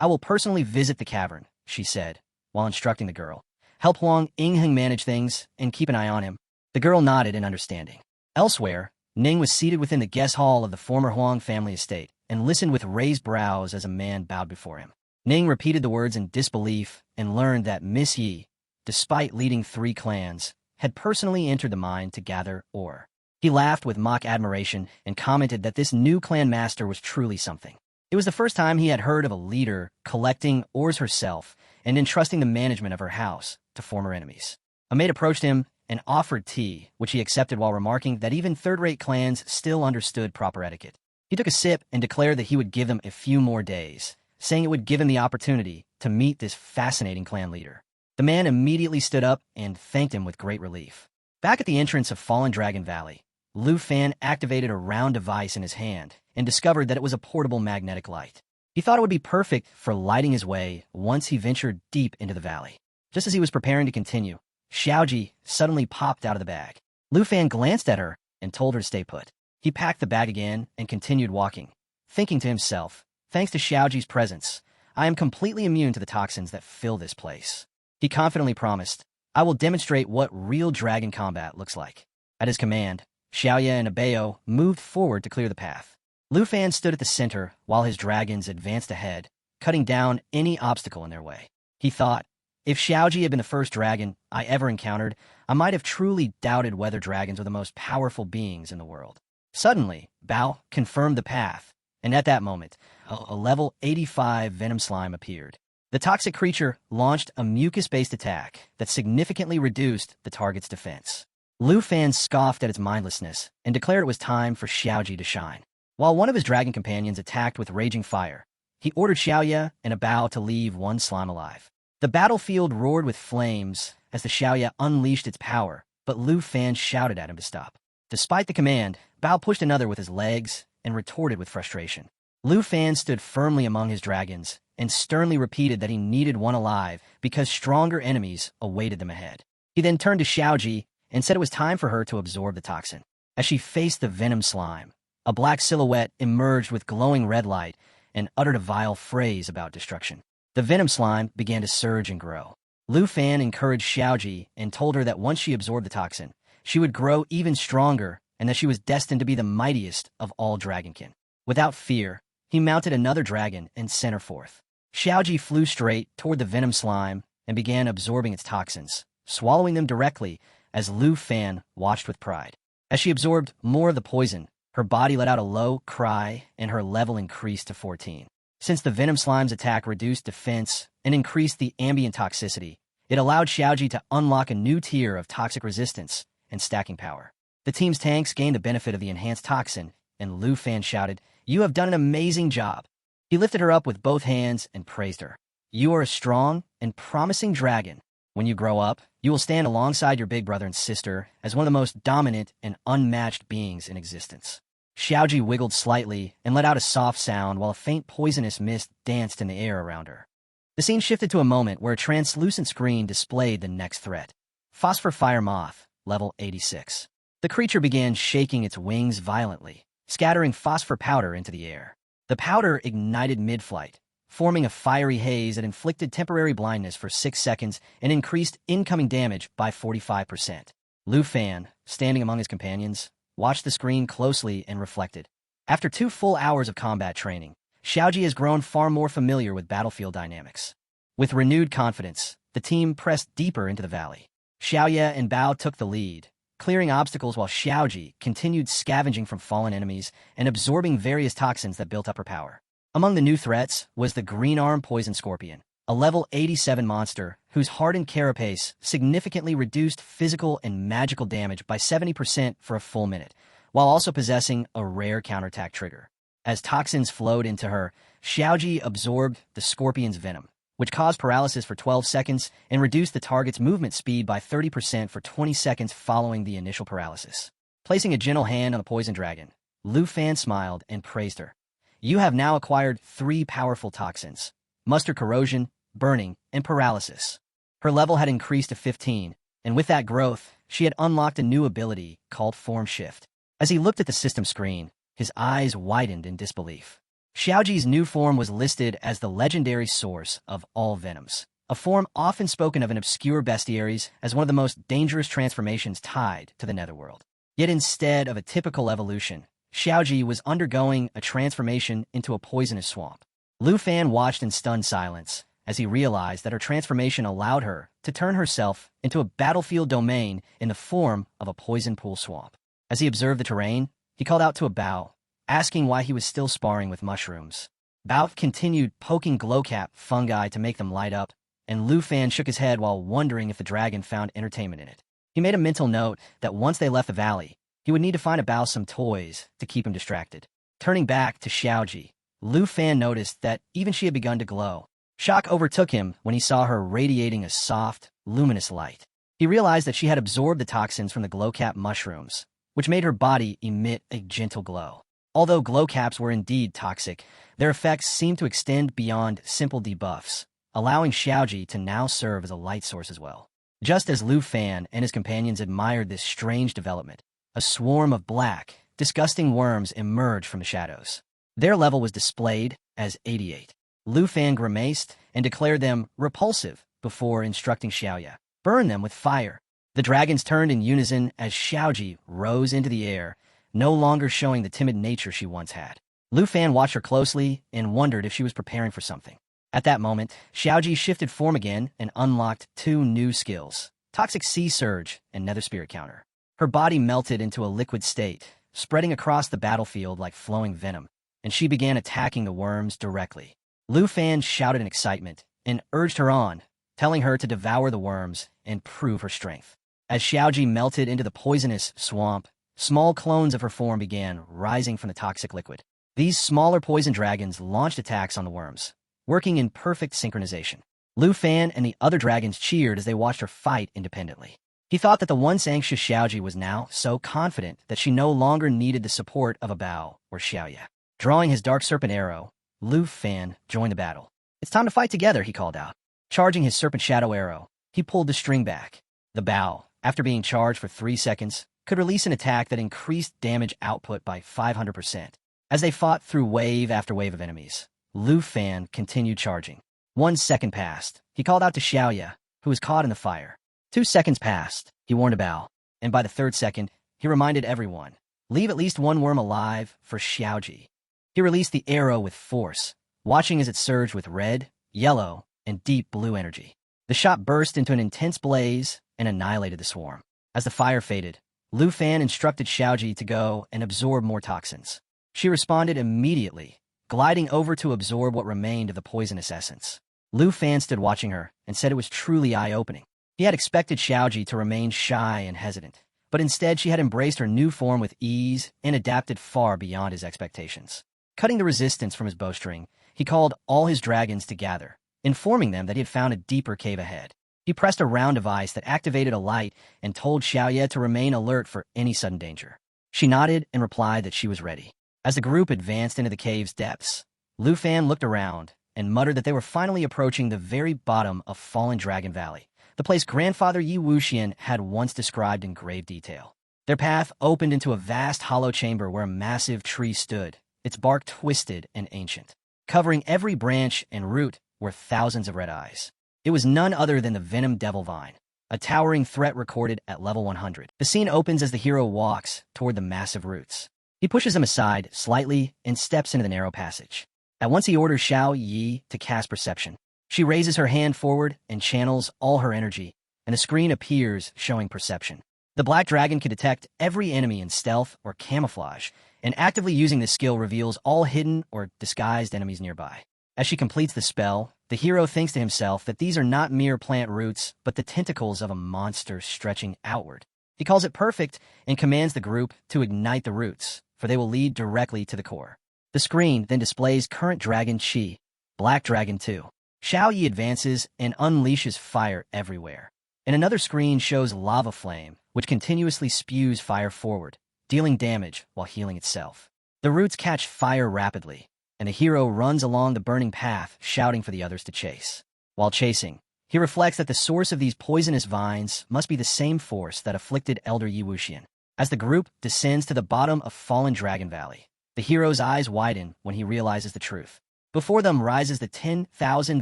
"I will personally visit the cavern," she said, while instructing the girl. "Help Huang Yingheng manage things and keep an eye on him." The girl nodded in understanding. Elsewhere, Ning was seated within the guest hall of the former Huang family estate and listened with raised brows as a man bowed before him. Ning repeated the words in disbelief and learned that Miss Yi, despite leading 3 clans, had personally entered the mine to gather ore. He laughed with mock admiration and commented that this new clan master was truly something. It was the first time he had heard of a leader collecting ores herself and entrusting the management of her house to former enemies. A maid approached him and offered tea, which he accepted while remarking that even third-rate clans still understood proper etiquette. He took a sip and declared that he would give them a few more days, saying it would give him the opportunity to meet this fascinating clan leader. The man immediately stood up and thanked him with great relief. Back at the entrance of Fallen Dragon Valley, Lu Fan activated a round device in his hand and discovered that it was a portable magnetic light. He thought it would be perfect for lighting his way once he ventured deep into the valley. Just as he was preparing to continue, Xiaoji suddenly popped out of the bag. Lu Fan glanced at her and told her to stay put. He packed the bag again and continued walking, thinking to himself, "Thanks to Xiaoji's presence, I am completely immune to the toxins that fill this place." He confidently promised, "I will demonstrate what real dragon combat looks like." At his command, Xiaoya and Abayo moved forward to clear the path. Lu Fan stood at the center while his dragons advanced ahead, cutting down any obstacle in their way. He thought, if Xiaoji had been the first dragon I ever encountered, I might have truly doubted whether dragons were the most powerful beings in the world. Suddenly, Bao confirmed the path, and at that moment, a level 85 venom slime appeared. The toxic creature launched a mucus-based attack that significantly reduced the target's defense. Lu Fan scoffed at its mindlessness and declared it was time for Xiaoji to shine. While one of his dragon companions attacked with raging fire, he ordered Xiaoya and Abao to leave one slime alive. The battlefield roared with flames as the Xiaoya unleashed its power, but Lu Fan shouted at him to stop. Despite the command, Bao pushed another with his legs and retorted with frustration. Lu Fan stood firmly among his dragons and sternly repeated that he needed one alive because stronger enemies awaited them ahead. He then turned to Xiaoji and said it was time for her to absorb the toxin. As she faced the venom slime, a black silhouette emerged with glowing red light and uttered a vile phrase about destruction. The venom slime began to surge and grow. Lu Fan encouraged Xiaoji and told her that once she absorbed the toxin, she would grow even stronger and that she was destined to be the mightiest of all dragonkin. Without fear, he mounted another dragon and sent her forth. Xiaoji flew straight toward the venom slime and began absorbing its toxins, swallowing them directly as Lu Fan watched with pride. As she absorbed more of the poison, her body let out a low cry and her level increased to 14. Since the venom slime's attack reduced defense and increased the ambient toxicity, it allowed Xiaoji to unlock a new tier of toxic resistance and stacking power. The team's tanks gained the benefit of the enhanced toxin, and Lu Fan shouted, "You have done an amazing job." He lifted her up with both hands and praised her. "You are a strong and promising dragon. When you grow up, you will stand alongside your big brother and sister as one of the most dominant and unmatched beings in existence." Xiaoji wiggled slightly and let out a soft sound while a faint poisonous mist danced in the air around her. The scene shifted to a moment where a translucent screen displayed the next threat. Phosphor Fire Moth, level 86. The creature began shaking its wings violently, scattering phosphor powder into the air. The powder ignited mid-flight, forming a fiery haze that inflicted temporary blindness for 6 seconds and increased incoming damage by 45%. Lu Fan, standing among his companions, watched the screen closely and reflected. After 2 full hours of combat training, Xiaoji has grown far more familiar with battlefield dynamics. With renewed confidence, the team pressed deeper into the valley. Xiaoya and Bao took the lead, clearing obstacles while Xiaoji continued scavenging from fallen enemies and absorbing various toxins that built up her power. Among the new threats was the Green Arm Poison Scorpion, a level 87 monster whose hardened carapace significantly reduced physical and magical damage by 70% for a full minute, while also possessing a rare counterattack trigger. As toxins flowed into her, Xiaoji absorbed the scorpion's venom, which caused paralysis for 12 seconds and reduced the target's movement speed by 30% for 20 seconds following the initial paralysis. Placing a gentle hand on the poison dragon, Lu Fan smiled and praised her. "You have now acquired 3 powerful toxins: mustard corrosion, burning, and paralysis." Her level had increased to 15, and with that growth, she had unlocked a new ability called Form Shift. As he looked at the system screen, his eyes widened in disbelief. Xiaoji's new form was listed as the legendary source of all venoms, a form often spoken of in obscure bestiaries as one of the most dangerous transformations tied to the netherworld. Yet instead of a typical evolution, Xiaoji was undergoing a transformation into a poisonous swamp. Lu Fan watched in stunned silence as he realized that her transformation allowed her to turn herself into a battlefield domain in the form of a poison pool swamp. As he observed the terrain, he called out to a Bao, asking why he was still sparring with mushrooms. Bao continued poking glowcap fungi to make them light up, and Lu Fan shook his head while wondering if the dragon found entertainment in it. He made a mental note that once they left the valley, he would need to find a Bao some toys to keep him distracted. Turning back to Xiaoji, Lu Fan noticed that even she had begun to glow. Shock overtook him when he saw her radiating a soft, luminous light. He realized that she had absorbed the toxins from the glowcap mushrooms, which made her body emit a gentle glow. Although glowcaps were indeed toxic, their effects seemed to extend beyond simple debuffs, allowing Xiaoji to now serve as a light source as well. Just as Lu Fan and his companions admired this strange development, a swarm of black, disgusting worms emerged from the shadows. Their level was displayed as 88. Lu Fan grimaced and declared them repulsive before instructing Xiaoya, "Burn them with fire." The dragons turned in unison as Xiaoji rose into the air, no longer showing the timid nature she once had. Lu Fan watched her closely and wondered if she was preparing for something. At that moment, Xiaoji shifted form again and unlocked 2 new skills: Toxic Sea Surge and Nether Spirit Counter. Her body melted into a liquid state, spreading across the battlefield like flowing venom, and she began attacking the worms directly. Lu Fan shouted in excitement and urged her on, telling her to devour the worms and prove her strength. As Xiaoji melted into the poisonous swamp, small clones of her form began rising from the toxic liquid. These smaller poison dragons launched attacks on the worms, working in perfect synchronization. Lu Fan and the other dragons cheered as they watched her fight independently. He thought that the once anxious Xiaoji was now so confident that she no longer needed the support of a Bao or Xiaoya. Drawing his dark serpent arrow, Lu Fan joined the battle. "It's time to fight together," he called out. Charging his serpent shadow arrow, he pulled the string back. The Bao, after being charged for 3 seconds, could release an attack that increased damage output by 500%. As they fought through wave after wave of enemies, Lu Fan continued charging. 1 second passed. He called out to Xiaoya, who was caught in the fire. 2 seconds passed. He warned a Bao, and by the 3rd second, he reminded everyone, "Leave at least 1 worm alive for Xiaoji." He released the arrow with force, watching as it surged with red, yellow, and deep blue energy. The shot burst into an intense blaze and annihilated the swarm. As the fire faded, Lu Fan instructed Xiaoji to go and absorb more toxins. She responded immediately, gliding over to absorb what remained of the poisonous essence. Lu Fan stood watching her and said it was truly eye-opening. He had expected Xiaoji to remain shy and hesitant, but instead she had embraced her new form with ease and adapted far beyond his expectations. Cutting the resistance from his bowstring, he called all his dragons to gather, informing them that he had found a deeper cave ahead. He pressed a round device that activated a light and told Xiaoye to remain alert for any sudden danger. She nodded and replied that she was ready. As the group advanced into the cave's depths, Lu Fan looked around and muttered that they were finally approaching the very bottom of Fallen Dragon Valley, the place grandfather Yi Wuxian had once described in grave detail. Their path opened into a vast hollow chamber where a massive tree stood, its bark twisted and ancient. Covering every branch and root were thousands of red eyes. It was none other than the Venom Devil Vine, a towering threat recorded at level 100. The scene opens as the hero walks toward the massive roots. He pushes them aside slightly and steps into the narrow passage. At once he orders Xiao Yi to cast Perception. She raises her hand forward and channels all her energy, and a screen appears showing Perception. The black dragon can detect every enemy in stealth or camouflage, and actively using this skill reveals all hidden or disguised enemies nearby. As she completes the spell, the hero thinks to himself that these are not mere plant roots, but the tentacles of a monster stretching outward. He calls it perfect and commands the group to ignite the roots, for they will lead directly to the core. The screen then displays current dragon Qi, Black Dragon 2. Xiao Yi advances and unleashes fire everywhere. And another screen shows Lava Flame, which continuously spews fire forward, dealing damage while healing itself. The roots catch fire rapidly, and the hero runs along the burning path, shouting for the others to chase. While chasing, he reflects that the source of these poisonous vines must be the same force that afflicted Elder Yi Wuxian. As the group descends to the bottom of Fallen Dragon Valley, the hero's eyes widen when he realizes the truth. Before them rises the 10,000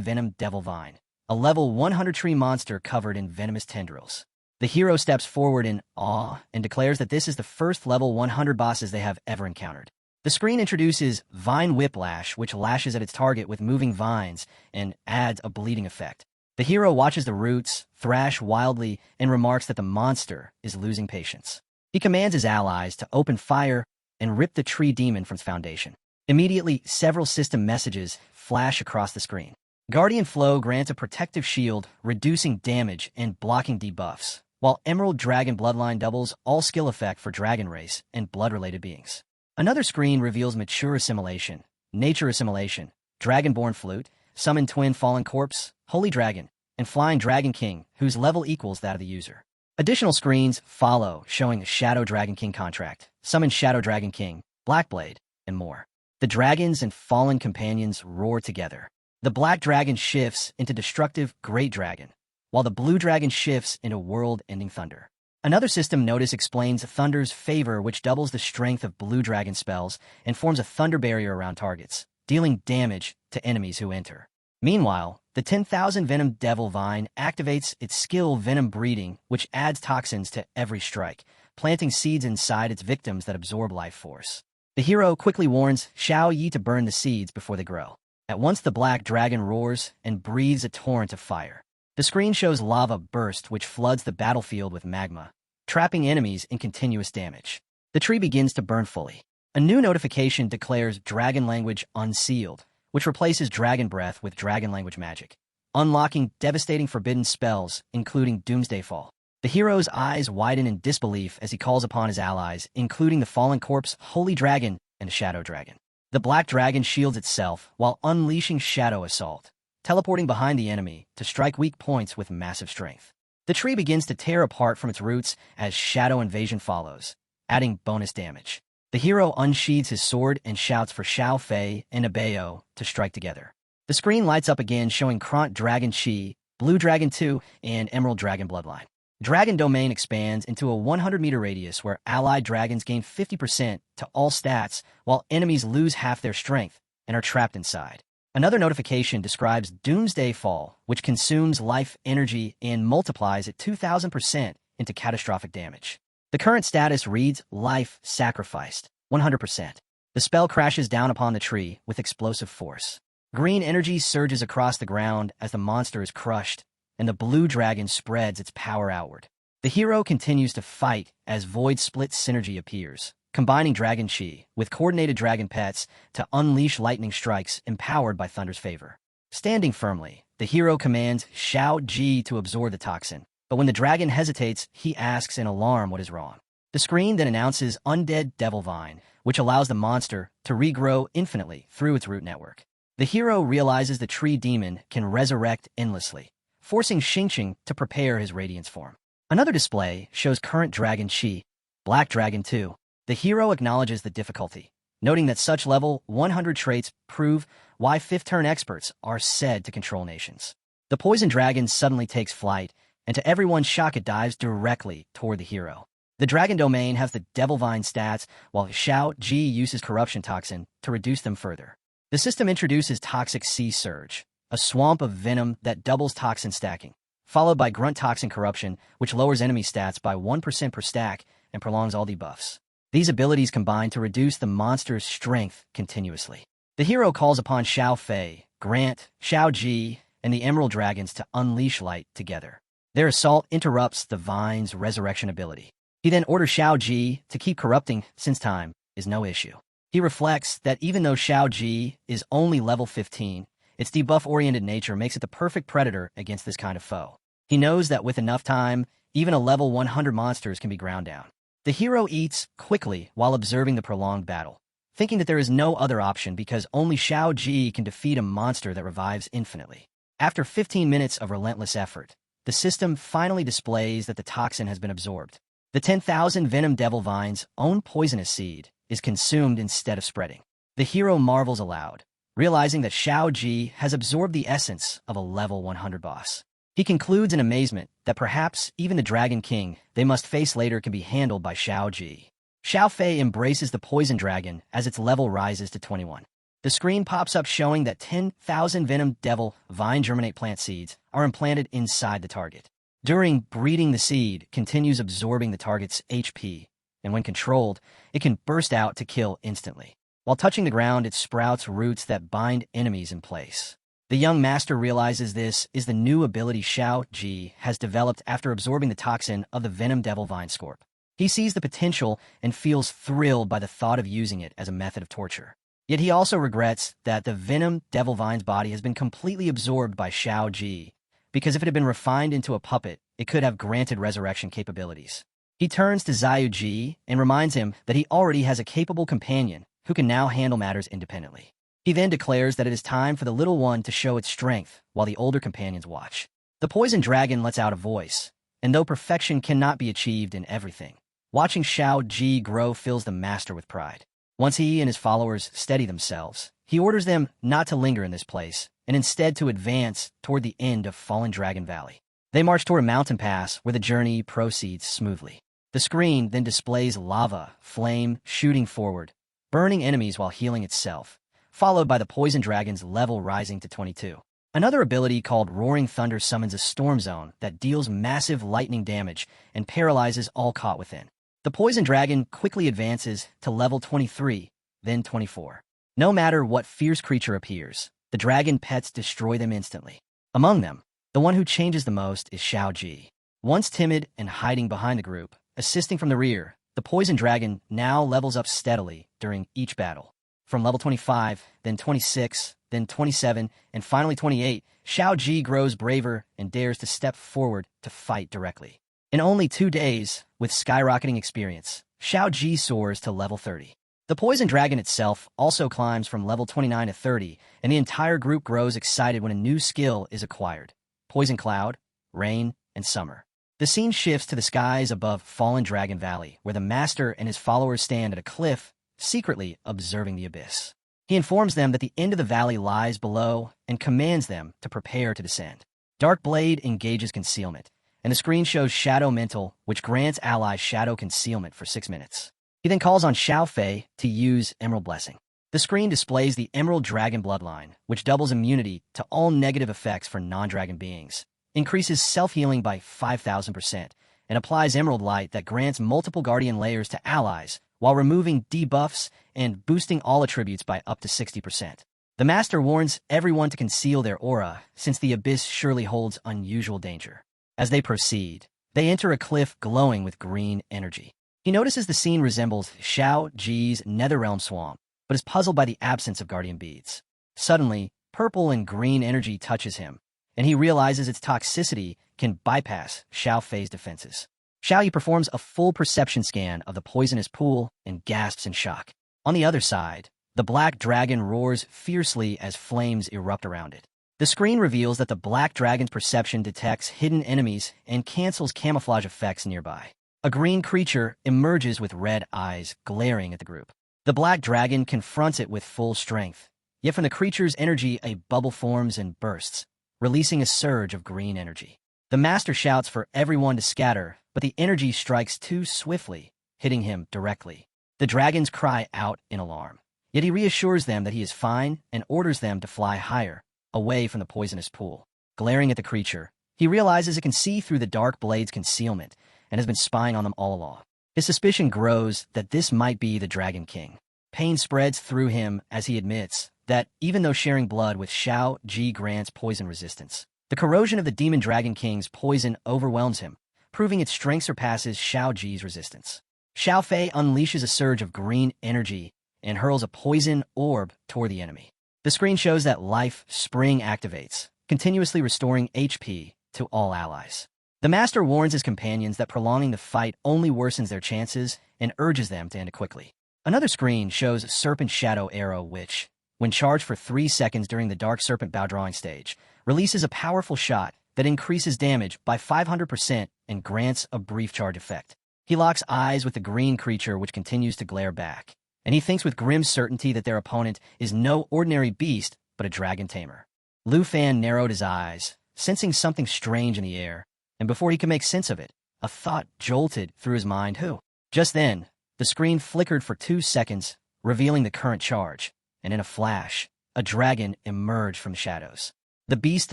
Venom Devil Vine, a level 100 tree monster covered in venomous tendrils. The hero steps forward in awe and declares that this is the first level 100 bosses they have ever encountered. The screen introduces Vine Whiplash, which lashes at its target with moving vines and adds a bleeding effect. The hero watches the roots thrash wildly and remarks that the monster is losing patience. He commands his allies to open fire and rip the tree demon from its foundation. Immediately, several system messages flash across the screen. Guardian Flow grants a protective shield, reducing damage and blocking debuffs, while Emerald Dragon Bloodline doubles all skill effect for Dragon Race and blood-related beings. Another screen reveals Mature Assimilation, Nature Assimilation, Dragonborn Flute, Summon Twin Fallen Corpse, Holy Dragon, and Flying Dragon King, whose level equals that of the user. Additional screens follow, showing Shadow Dragon King Contract, Summon Shadow Dragon King, Blackblade, and more. The dragons and fallen companions roar together. The black dragon shifts into destructive Great Dragon, while the blue dragon shifts into world-ending thunder. Another system notice explains Thunder's favor, which doubles the strength of blue dragon spells and forms a thunder barrier around targets, dealing damage to enemies who enter. Meanwhile, the 10,000 Venom Devil Vine activates its skill Venom Breeding, which adds toxins to every strike, planting seeds inside its victims that absorb life force. The hero quickly warns Xiao Yi to burn the seeds before they grow. At once the black dragon roars and breathes a torrent of fire. The screen shows lava burst, which floods the battlefield with magma, trapping enemies in continuous damage. The tree begins to burn fully. A new notification declares Dragon Language Unsealed, which replaces Dragon Breath with Dragon Language Magic, unlocking devastating forbidden spells, including Doomsday Fall. The hero's eyes widen in disbelief as he calls upon his allies, including the Fallen Corpse, Holy Dragon, and Shadow Dragon. The black dragon shields itself while unleashing Shadow Assault, teleporting behind the enemy to strike weak points with massive strength. The tree begins to tear apart from its roots as Shadow Invasion follows, adding bonus damage. The hero unsheathes his sword and shouts for Xiao Fei and Abeo to strike together. The screen lights up again, showing Kront Dragon Qi, Blue Dragon 2, and Emerald Dragon Bloodline. Dragon Domain expands into a 100-meter radius where allied dragons gain 50% to all stats, while enemies lose half their strength and are trapped inside. Another notification describes Doomsday Fall, which consumes life energy and multiplies at 2,000% into catastrophic damage. The current status reads Life Sacrificed, 100%. The spell crashes down upon the tree with explosive force. Green energy surges across the ground as the monster is crushed, and the blue dragon spreads its power outward. The hero continues to fight as Void Split Synergy appears, combining Dragon Chi with coordinated dragon pets to unleash lightning strikes empowered by Thunder's favor. Standing firmly, the hero commands Xiao Ji to absorb the toxin, but when the dragon hesitates, he asks in alarm what is wrong. The screen then announces Undead Devil Vine, which allows the monster to regrow infinitely through its root network. The hero realizes the tree demon can resurrect endlessly, forcing Xingqing to prepare his radiance form. Another display shows current Dragon Chi, Black Dragon 2. The hero acknowledges the difficulty, noting that such level 100 traits prove why fifth-turn experts are said to control nations. The poison dragon suddenly takes flight, and to everyone's shock it dives directly toward the hero. The dragon domain has the Devil Vine stats, while Xiao Ji uses Corruption Toxin to reduce them further. The system introduces Toxic Sea Surge, a swamp of venom that doubles toxin stacking, followed by Grunt Toxin Corruption, which lowers enemy stats by 1% per stack and prolongs all debuffs. These abilities combine to reduce the monster's strength continuously. The hero calls upon Xiao Fei, Grant, Xiao Ji, and the Emerald Dragons to unleash light together. Their assault interrupts the Vine's resurrection ability. He then orders Xiao Ji to keep corrupting since time is no issue. He reflects that even though Xiao Ji is only level 15, its debuff-oriented nature makes it the perfect predator against this kind of foe. He knows that with enough time, even a level 100 monsters can be ground down. The hero eats quickly while observing the prolonged battle, thinking that there is no other option because only Xiao Ji can defeat a monster that revives infinitely. After 15 minutes of relentless effort, the system finally displays that the toxin has been absorbed. The 10,000 Venom Devil Vine's own poisonous seed is consumed instead of spreading. The hero marvels aloud, realizing that Xiao Ji has absorbed the essence of a level 100 boss. He concludes in amazement that perhaps even the Dragon King they must face later can be handled by Xiao Ji. Xiao Fei embraces the poison dragon as its level rises to 21. The screen pops up showing that 10,000 Venom Devil Vine Germinate plant seeds are implanted inside the target. During breeding, the seed continues absorbing the target's HP, and when controlled, it can burst out to kill instantly. While touching the ground, it sprouts roots that bind enemies in place. The young master realizes this is the new ability Xiao Ji has developed after absorbing the toxin of the Venom Devil Vine Scorp. He sees the potential and feels thrilled by the thought of using it as a method of torture. Yet he also regrets that the Venom Devil Vine's body has been completely absorbed by Xiao Ji, because if it had been refined into a puppet, it could have granted resurrection capabilities. He turns to Xiao Ji and reminds him that he already has a capable companion who can now handle matters independently. He then declares that it is time for the little one to show its strength while the older companions watch. The poison dragon lets out a voice, and though perfection cannot be achieved in everything, watching Xiao Ji grow fills the master with pride. Once he and his followers steady themselves, he orders them not to linger in this place, and instead to advance toward the end of Fallen Dragon Valley. They march toward a mountain pass where the journey proceeds smoothly. The screen then displays lava, flame, shooting forward, burning enemies while healing itself, followed by the poison dragon's level rising to 22. Another ability called Roaring Thunder summons a storm zone that deals massive lightning damage and paralyzes all caught within. The poison dragon quickly advances to level 23, then 24. No matter what fierce creature appears, the dragon pets destroy them instantly. Among them, the one who changes the most is Xiao Ji. Once timid and hiding behind the group, assisting from the rear, the poison dragon now levels up steadily during each battle. From level 25, then 26, then 27, and finally 28, Xiao Ji grows braver and dares to step forward to fight directly. In only 2 days, with skyrocketing experience, Xiao Ji soars to level 30. The poison dragon itself also climbs from level 29 to 30, and the entire group grows excited when a new skill is acquired: Poison Cloud, Rain, and Summer. The scene shifts to the skies above Fallen Dragon Valley, where the master and his followers stand at a cliff, secretly observing the abyss. He informs them that the end of the valley lies below and commands them to prepare to descend. Dark Blade engages concealment, and the screen shows Shadow Mental, which grants allies shadow concealment for 6 minutes. He then calls on Xiao Fei to use Emerald Blessing. The screen displays the Emerald Dragon Bloodline, which doubles immunity to all negative effects for non-dragon beings, increases self-healing by 5,000%, and applies Emerald Light that grants multiple Guardian layers to allies while removing debuffs and boosting all attributes by up to 60%. The Master warns everyone to conceal their aura, since the abyss surely holds unusual danger. As they proceed, they enter a cliff glowing with green energy. He notices the scene resembles Xiao Ji's Netherrealm Swamp, but is puzzled by the absence of guardian beads. Suddenly, purple and green energy touches him, and he realizes its toxicity can bypass Xiao Fei's defenses. Xiao Yi performs a full perception scan of the poisonous pool and gasps in shock. On the other side, the black dragon roars fiercely as flames erupt around it. The screen reveals that the black dragon's perception detects hidden enemies and cancels camouflage effects nearby. A green creature emerges with red eyes glaring at the group. The black dragon confronts it with full strength, yet from the creature's energy a bubble forms and bursts, releasing a surge of green energy. The master shouts for everyone to scatter, but the energy strikes too swiftly, hitting him directly. The dragons cry out in alarm, yet he reassures them that he is fine and orders them to fly higher, away from the poisonous pool. Glaring at the creature, he realizes it can see through the dark blade's concealment and has been spying on them all along. His suspicion grows that this might be the Dragon King. Pain spreads through him as he admits that even though sharing blood with Xiao Ji grants poison resistance, the corrosion of the Demon Dragon King's poison overwhelms him, proving its strength surpasses Xiao Ji's resistance. Xiao Fei unleashes a surge of green energy and hurls a poison orb toward the enemy. The screen shows that Life Spring activates, continuously restoring HP to all allies. The Master warns his companions that prolonging the fight only worsens their chances and urges them to end it quickly. Another screen shows Serpent Shadow Arrow which, when charged for 3 seconds during the Dark Serpent bow drawing stage, releases a powerful shot that increases damage by 500% and grants a brief charge effect. He locks eyes with the green creature which continues to glare back, and he thinks with grim certainty that their opponent is no ordinary beast but a dragon tamer. Lu Fan narrowed his eyes, sensing something strange in the air, and before he could make sense of it, a thought jolted through his mind. Who? Just then, the screen flickered for 2 seconds, revealing the current charge, and in a flash, a dragon emerged from the shadows. The beast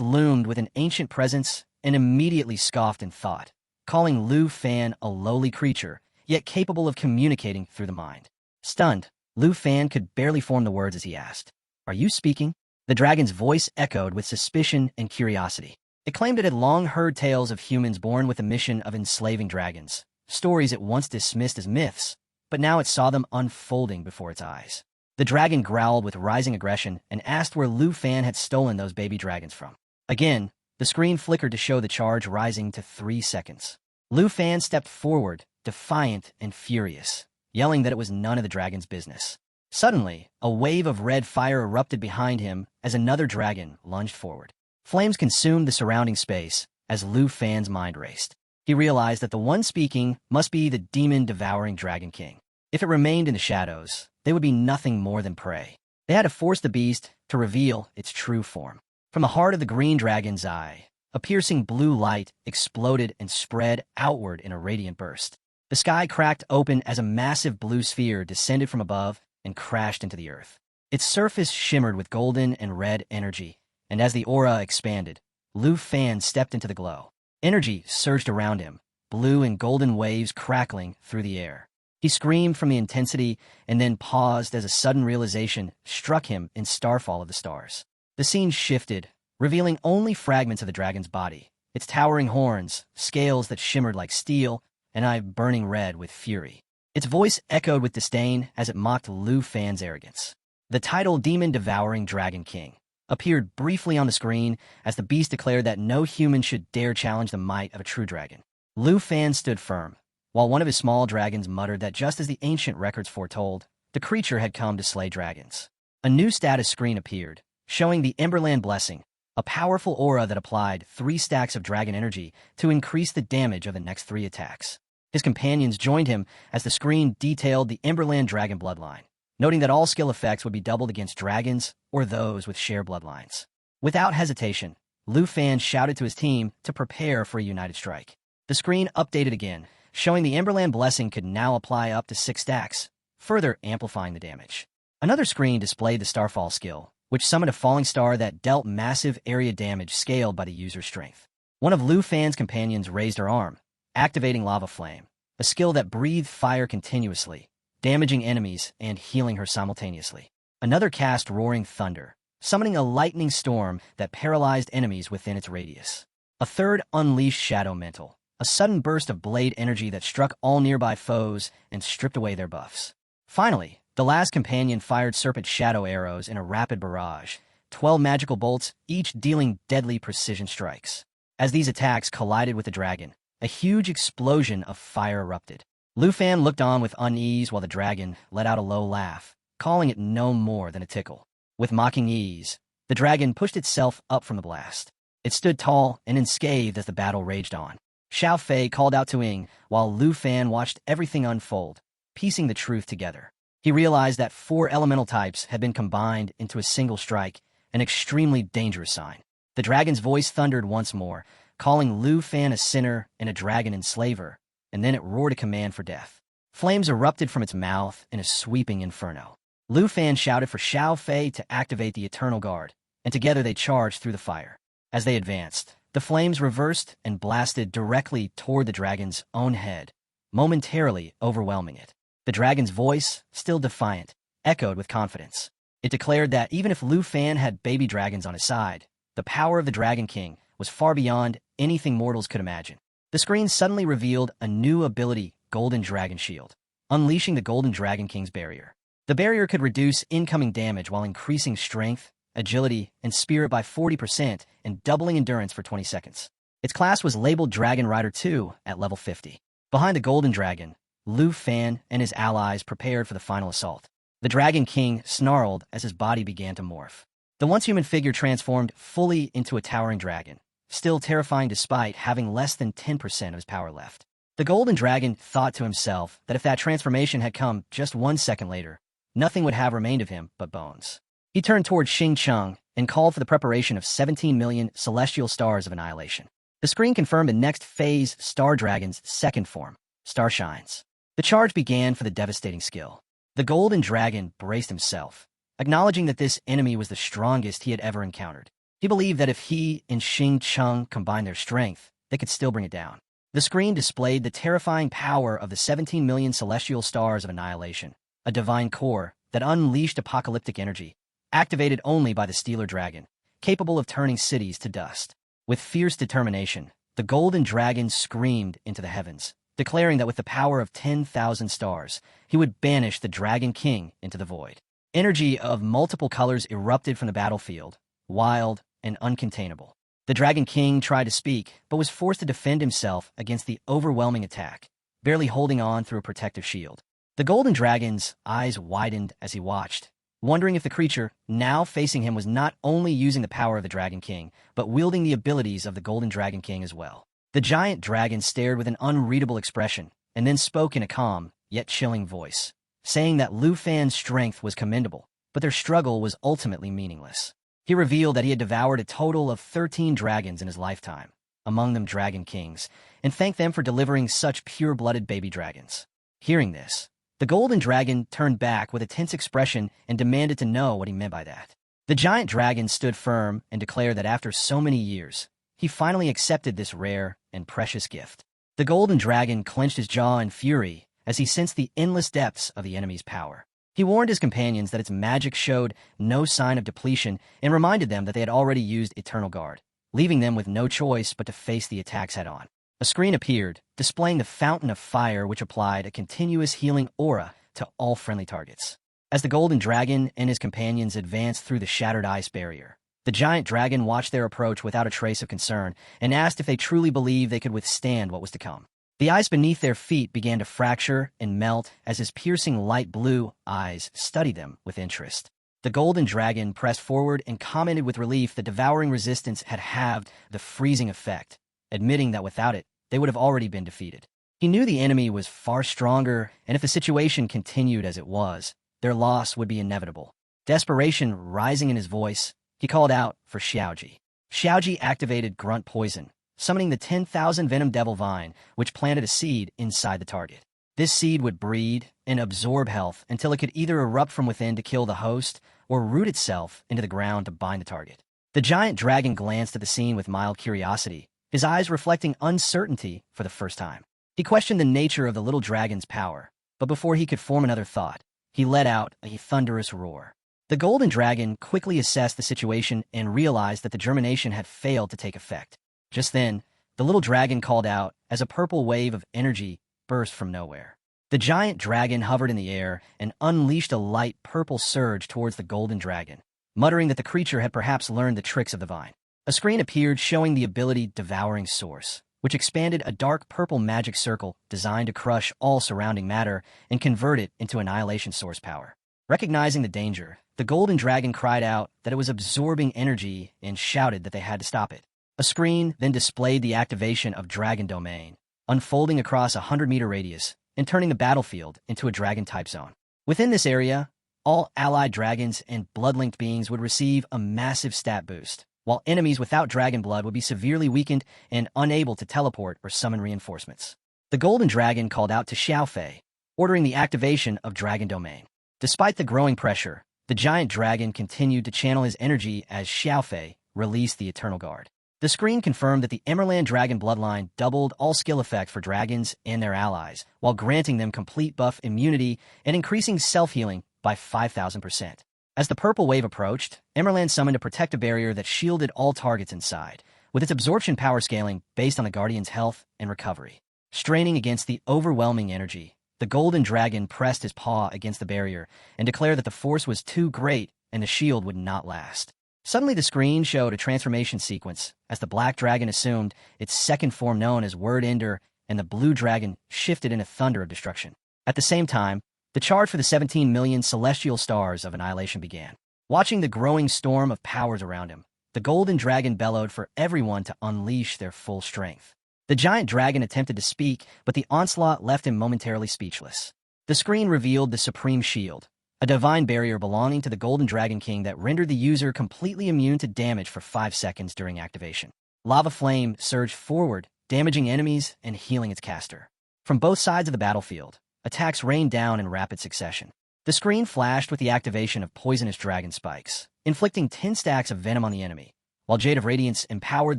loomed with an ancient presence and immediately scoffed in thought, calling Lu Fan a lowly creature, yet capable of communicating through the mind. Stunned, Lu Fan could barely form the words as he asked, "Are you speaking?" The dragon's voice echoed with suspicion and curiosity. It claimed it had long heard tales of humans born with the mission of enslaving dragons, stories it once dismissed as myths, but now it saw them unfolding before its eyes. The dragon growled with rising aggression and asked where Lu Fan had stolen those baby dragons from. Again, the screen flickered to show the charge rising to 3 seconds. Lu Fan stepped forward, defiant and furious, yelling that it was none of the dragon's business. Suddenly, a wave of red fire erupted behind him as another dragon lunged forward. Flames consumed the surrounding space as Lu Fan's mind raced. He realized that the one speaking must be the demon-devouring Dragon King. If it remained in the shadows, they would be nothing more than prey. They had to force the beast to reveal its true form. From the heart of the green dragon's eye, a piercing blue light exploded and spread outward in a radiant burst. The sky cracked open as a massive blue sphere descended from above and crashed into the earth. Its surface shimmered with golden and red energy, and as the aura expanded, Lu Fan stepped into the glow. Energy surged around him, blue and golden waves crackling through the air. He screamed from the intensity and then paused as a sudden realization struck him in Starfall of the Stars. The scene shifted, revealing only fragments of the dragon's body, its towering horns, scales that shimmered like steel, and eye burning red with fury. Its voice echoed with disdain as it mocked Lu Fan's arrogance. The title Demon-Devouring Dragon King appeared briefly on the screen as the beast declared that no human should dare challenge the might of a true dragon. Lu Fan stood firm, while one of his small dragons muttered that just as the ancient records foretold, the creature had come to slay dragons. A new status screen appeared, showing the Emberland Blessing, a powerful aura that applied 3 stacks of dragon energy to increase the damage of the next 3 attacks. His companions joined him as the screen detailed the Emberland Dragon bloodline, noting that all skill effects would be doubled against dragons or those with shared bloodlines. Without hesitation, Lu Fan shouted to his team to prepare for a united strike. The screen updated again, showing the Emberland Blessing could now apply up to 6 stacks, further amplifying the damage. Another screen displayed the Starfall skill, which summoned a falling star that dealt massive area damage scaled by the user's strength. One of Lu Fan's companions raised her arm, activating Lava Flame, a skill that breathed fire continuously, damaging enemies and healing her simultaneously. Another cast Roaring Thunder, summoning a lightning storm that paralyzed enemies within its radius. A third unleashed Shadow Mental, a sudden burst of blade energy that struck all nearby foes and stripped away their buffs. Finally, the last companion fired Serpent Shadow arrows in a rapid barrage, 12 magical bolts, each dealing deadly precision strikes. As these attacks collided with the dragon, a huge explosion of fire erupted. Lu Fan looked on with unease while the dragon let out a low laugh, calling it no more than a tickle. With mocking ease, the dragon pushed itself up from the blast. It stood tall and unscathed as the battle raged on. Xiao Fei called out to Ying while Lu Fan watched everything unfold, piecing the truth together. He realized that 4 elemental types had been combined into a single strike, an extremely dangerous sign. The dragon's voice thundered once more, calling Lu Fan a sinner and a dragon enslaver, and then it roared a command for death. Flames erupted from its mouth in a sweeping inferno. Lu Fan shouted for Xiao Fei to activate the Eternal Guard, and together they charged through the fire. As they advanced, the flames reversed and blasted directly toward the dragon's own head, momentarily overwhelming it. The dragon's voice, still defiant, echoed with confidence. It declared that even if Lu Fan had baby dragons on his side, the power of the Dragon King was far beyond anything mortals could imagine. The screen suddenly revealed a new ability, Golden Dragon Shield, unleashing the Golden Dragon King's barrier. The barrier could reduce incoming damage while increasing strength, agility, and spirit by 40% and doubling endurance for 20 seconds. Its class was labeled Dragon Rider 2 at level 50. Behind the Golden Dragon, Lu Fan and his allies prepared for the final assault. The Dragon King snarled as his body began to morph. The once-human figure transformed fully into a towering dragon, still terrifying despite having less than 10% of his power left. The Golden Dragon thought to himself that if that transformation had come just 1 second later, nothing would have remained of him but bones. He turned toward Xing Cheng and called for the preparation of 17 million celestial stars of annihilation. The screen confirmed the next phase Star Dragon's second form, Starshines. The charge began for the devastating skill. The Golden Dragon braced himself, acknowledging that this enemy was the strongest he had ever encountered. He believed that if he and Xing Cheng combined their strength, they could still bring it down. The screen displayed the terrifying power of the 17 million celestial stars of annihilation, a divine core that unleashed apocalyptic energy, activated only by the Stealer Dragon, capable of turning cities to dust. With fierce determination, the Golden Dragon screamed into the heavens, declaring that with the power of 10,000 stars, he would banish the Dragon King into the void. Energy of multiple colors erupted from the battlefield, wild and uncontainable. The Dragon King tried to speak, but was forced to defend himself against the overwhelming attack, barely holding on through a protective shield. The Golden Dragon's eyes widened as he watched, wondering if the creature now facing him was not only using the power of the Dragon King, but wielding the abilities of the Golden Dragon King as well. The giant dragon stared with an unreadable expression, and then spoke in a calm, yet chilling voice, saying that Lu Fan's strength was commendable, but their struggle was ultimately meaningless. He revealed that he had devoured a total of 13 dragons in his lifetime, among them Dragon Kings, and thanked them for delivering such pure-blooded baby dragons. Hearing this, the Golden Dragon turned back with a tense expression and demanded to know what he meant by that. The giant dragon stood firm and declared that after so many years, he finally accepted this rare and precious gift. The Golden Dragon clenched his jaw in fury as he sensed the endless depths of the enemy's power. He warned his companions that its magic showed no sign of depletion and reminded them that they had already used Eternal Guard, leaving them with no choice but to face the attacks head-on. A screen appeared, displaying the Fountain of Fire, which applied a continuous healing aura to all friendly targets. As the Golden Dragon and his companions advanced through the shattered ice barrier, the giant dragon watched their approach without a trace of concern and asked if they truly believed they could withstand what was to come. The ice beneath their feet began to fracture and melt as his piercing light blue eyes studied them with interest. The Golden Dragon pressed forward and commented with relief that devouring resistance had halved the freezing effect, admitting that without it, they would have already been defeated. He knew the enemy was far stronger, and if the situation continued as it was, their loss would be inevitable. Desperation rising in his voice, he called out for Xiaoji. Xiaoji activated Grunt Poison, summoning the 10,000 Venom Devil Vine, which planted a seed inside the target. This seed would breed and absorb health until it could either erupt from within to kill the host or root itself into the ground to bind the target. The giant dragon glanced at the scene with mild curiosity, his eyes reflecting uncertainty for the first time. He questioned the nature of the little dragon's power, But before he could form another thought, he let out a thunderous roar. The golden dragon quickly assessed the situation and realized that the germination had failed to take effect. Just then, the little dragon called out as a purple wave of energy burst from nowhere. The giant dragon hovered in the air and unleashed a light purple surge towards the golden dragon, muttering that the creature had perhaps learned the tricks of the vine. A screen appeared showing the ability Devouring Source, which expanded a dark purple magic circle designed to crush all surrounding matter and convert it into Annihilation Source power. Recognizing the danger, the golden dragon cried out that it was absorbing energy and shouted that they had to stop it. A screen then displayed the activation of Dragon Domain, unfolding across a 100-meter radius and turning the battlefield into a dragon-type zone. Within this area, all allied dragons and blood-linked beings would receive a massive stat boost, while enemies without dragon blood would be severely weakened and unable to teleport or summon reinforcements. The golden dragon called out to Xiaofei, ordering the activation of Dragon Domain. Despite the growing pressure, the giant dragon continued to channel his energy as Xiaofei released the Eternal Guard. The screen confirmed that the Emerald Dragon bloodline doubled all skill effects for dragons and their allies, while granting them complete buff immunity and increasing self-healing by 5,000%. As the purple wave approached, Emerald summoned a protective barrier that shielded all targets inside, with its absorption power scaling based on the Guardian's health and recovery. Straining against the overwhelming energy, the golden dragon pressed his paw against the barrier and declared that the force was too great and the shield would not last. Suddenly, the screen showed a transformation sequence as the black dragon assumed its second form known as Word Ender, and the blue dragon shifted in a thunder of destruction. At the same time, the charge for the 17 million celestial stars of Annihilation began. Watching the growing storm of powers around him, the golden dragon bellowed for everyone to unleash their full strength. The giant dragon attempted to speak, but the onslaught left him momentarily speechless. The screen revealed the Supreme Shield, a divine barrier belonging to the Golden Dragon King that rendered the user completely immune to damage for 5 seconds during activation. Lava flame surged forward, damaging enemies and healing its caster. From both sides of the battlefield, attacks rained down in rapid succession. The screen flashed with the activation of poisonous dragon spikes, inflicting 10 stacks of venom on the enemy, while Jade of Radiance empowered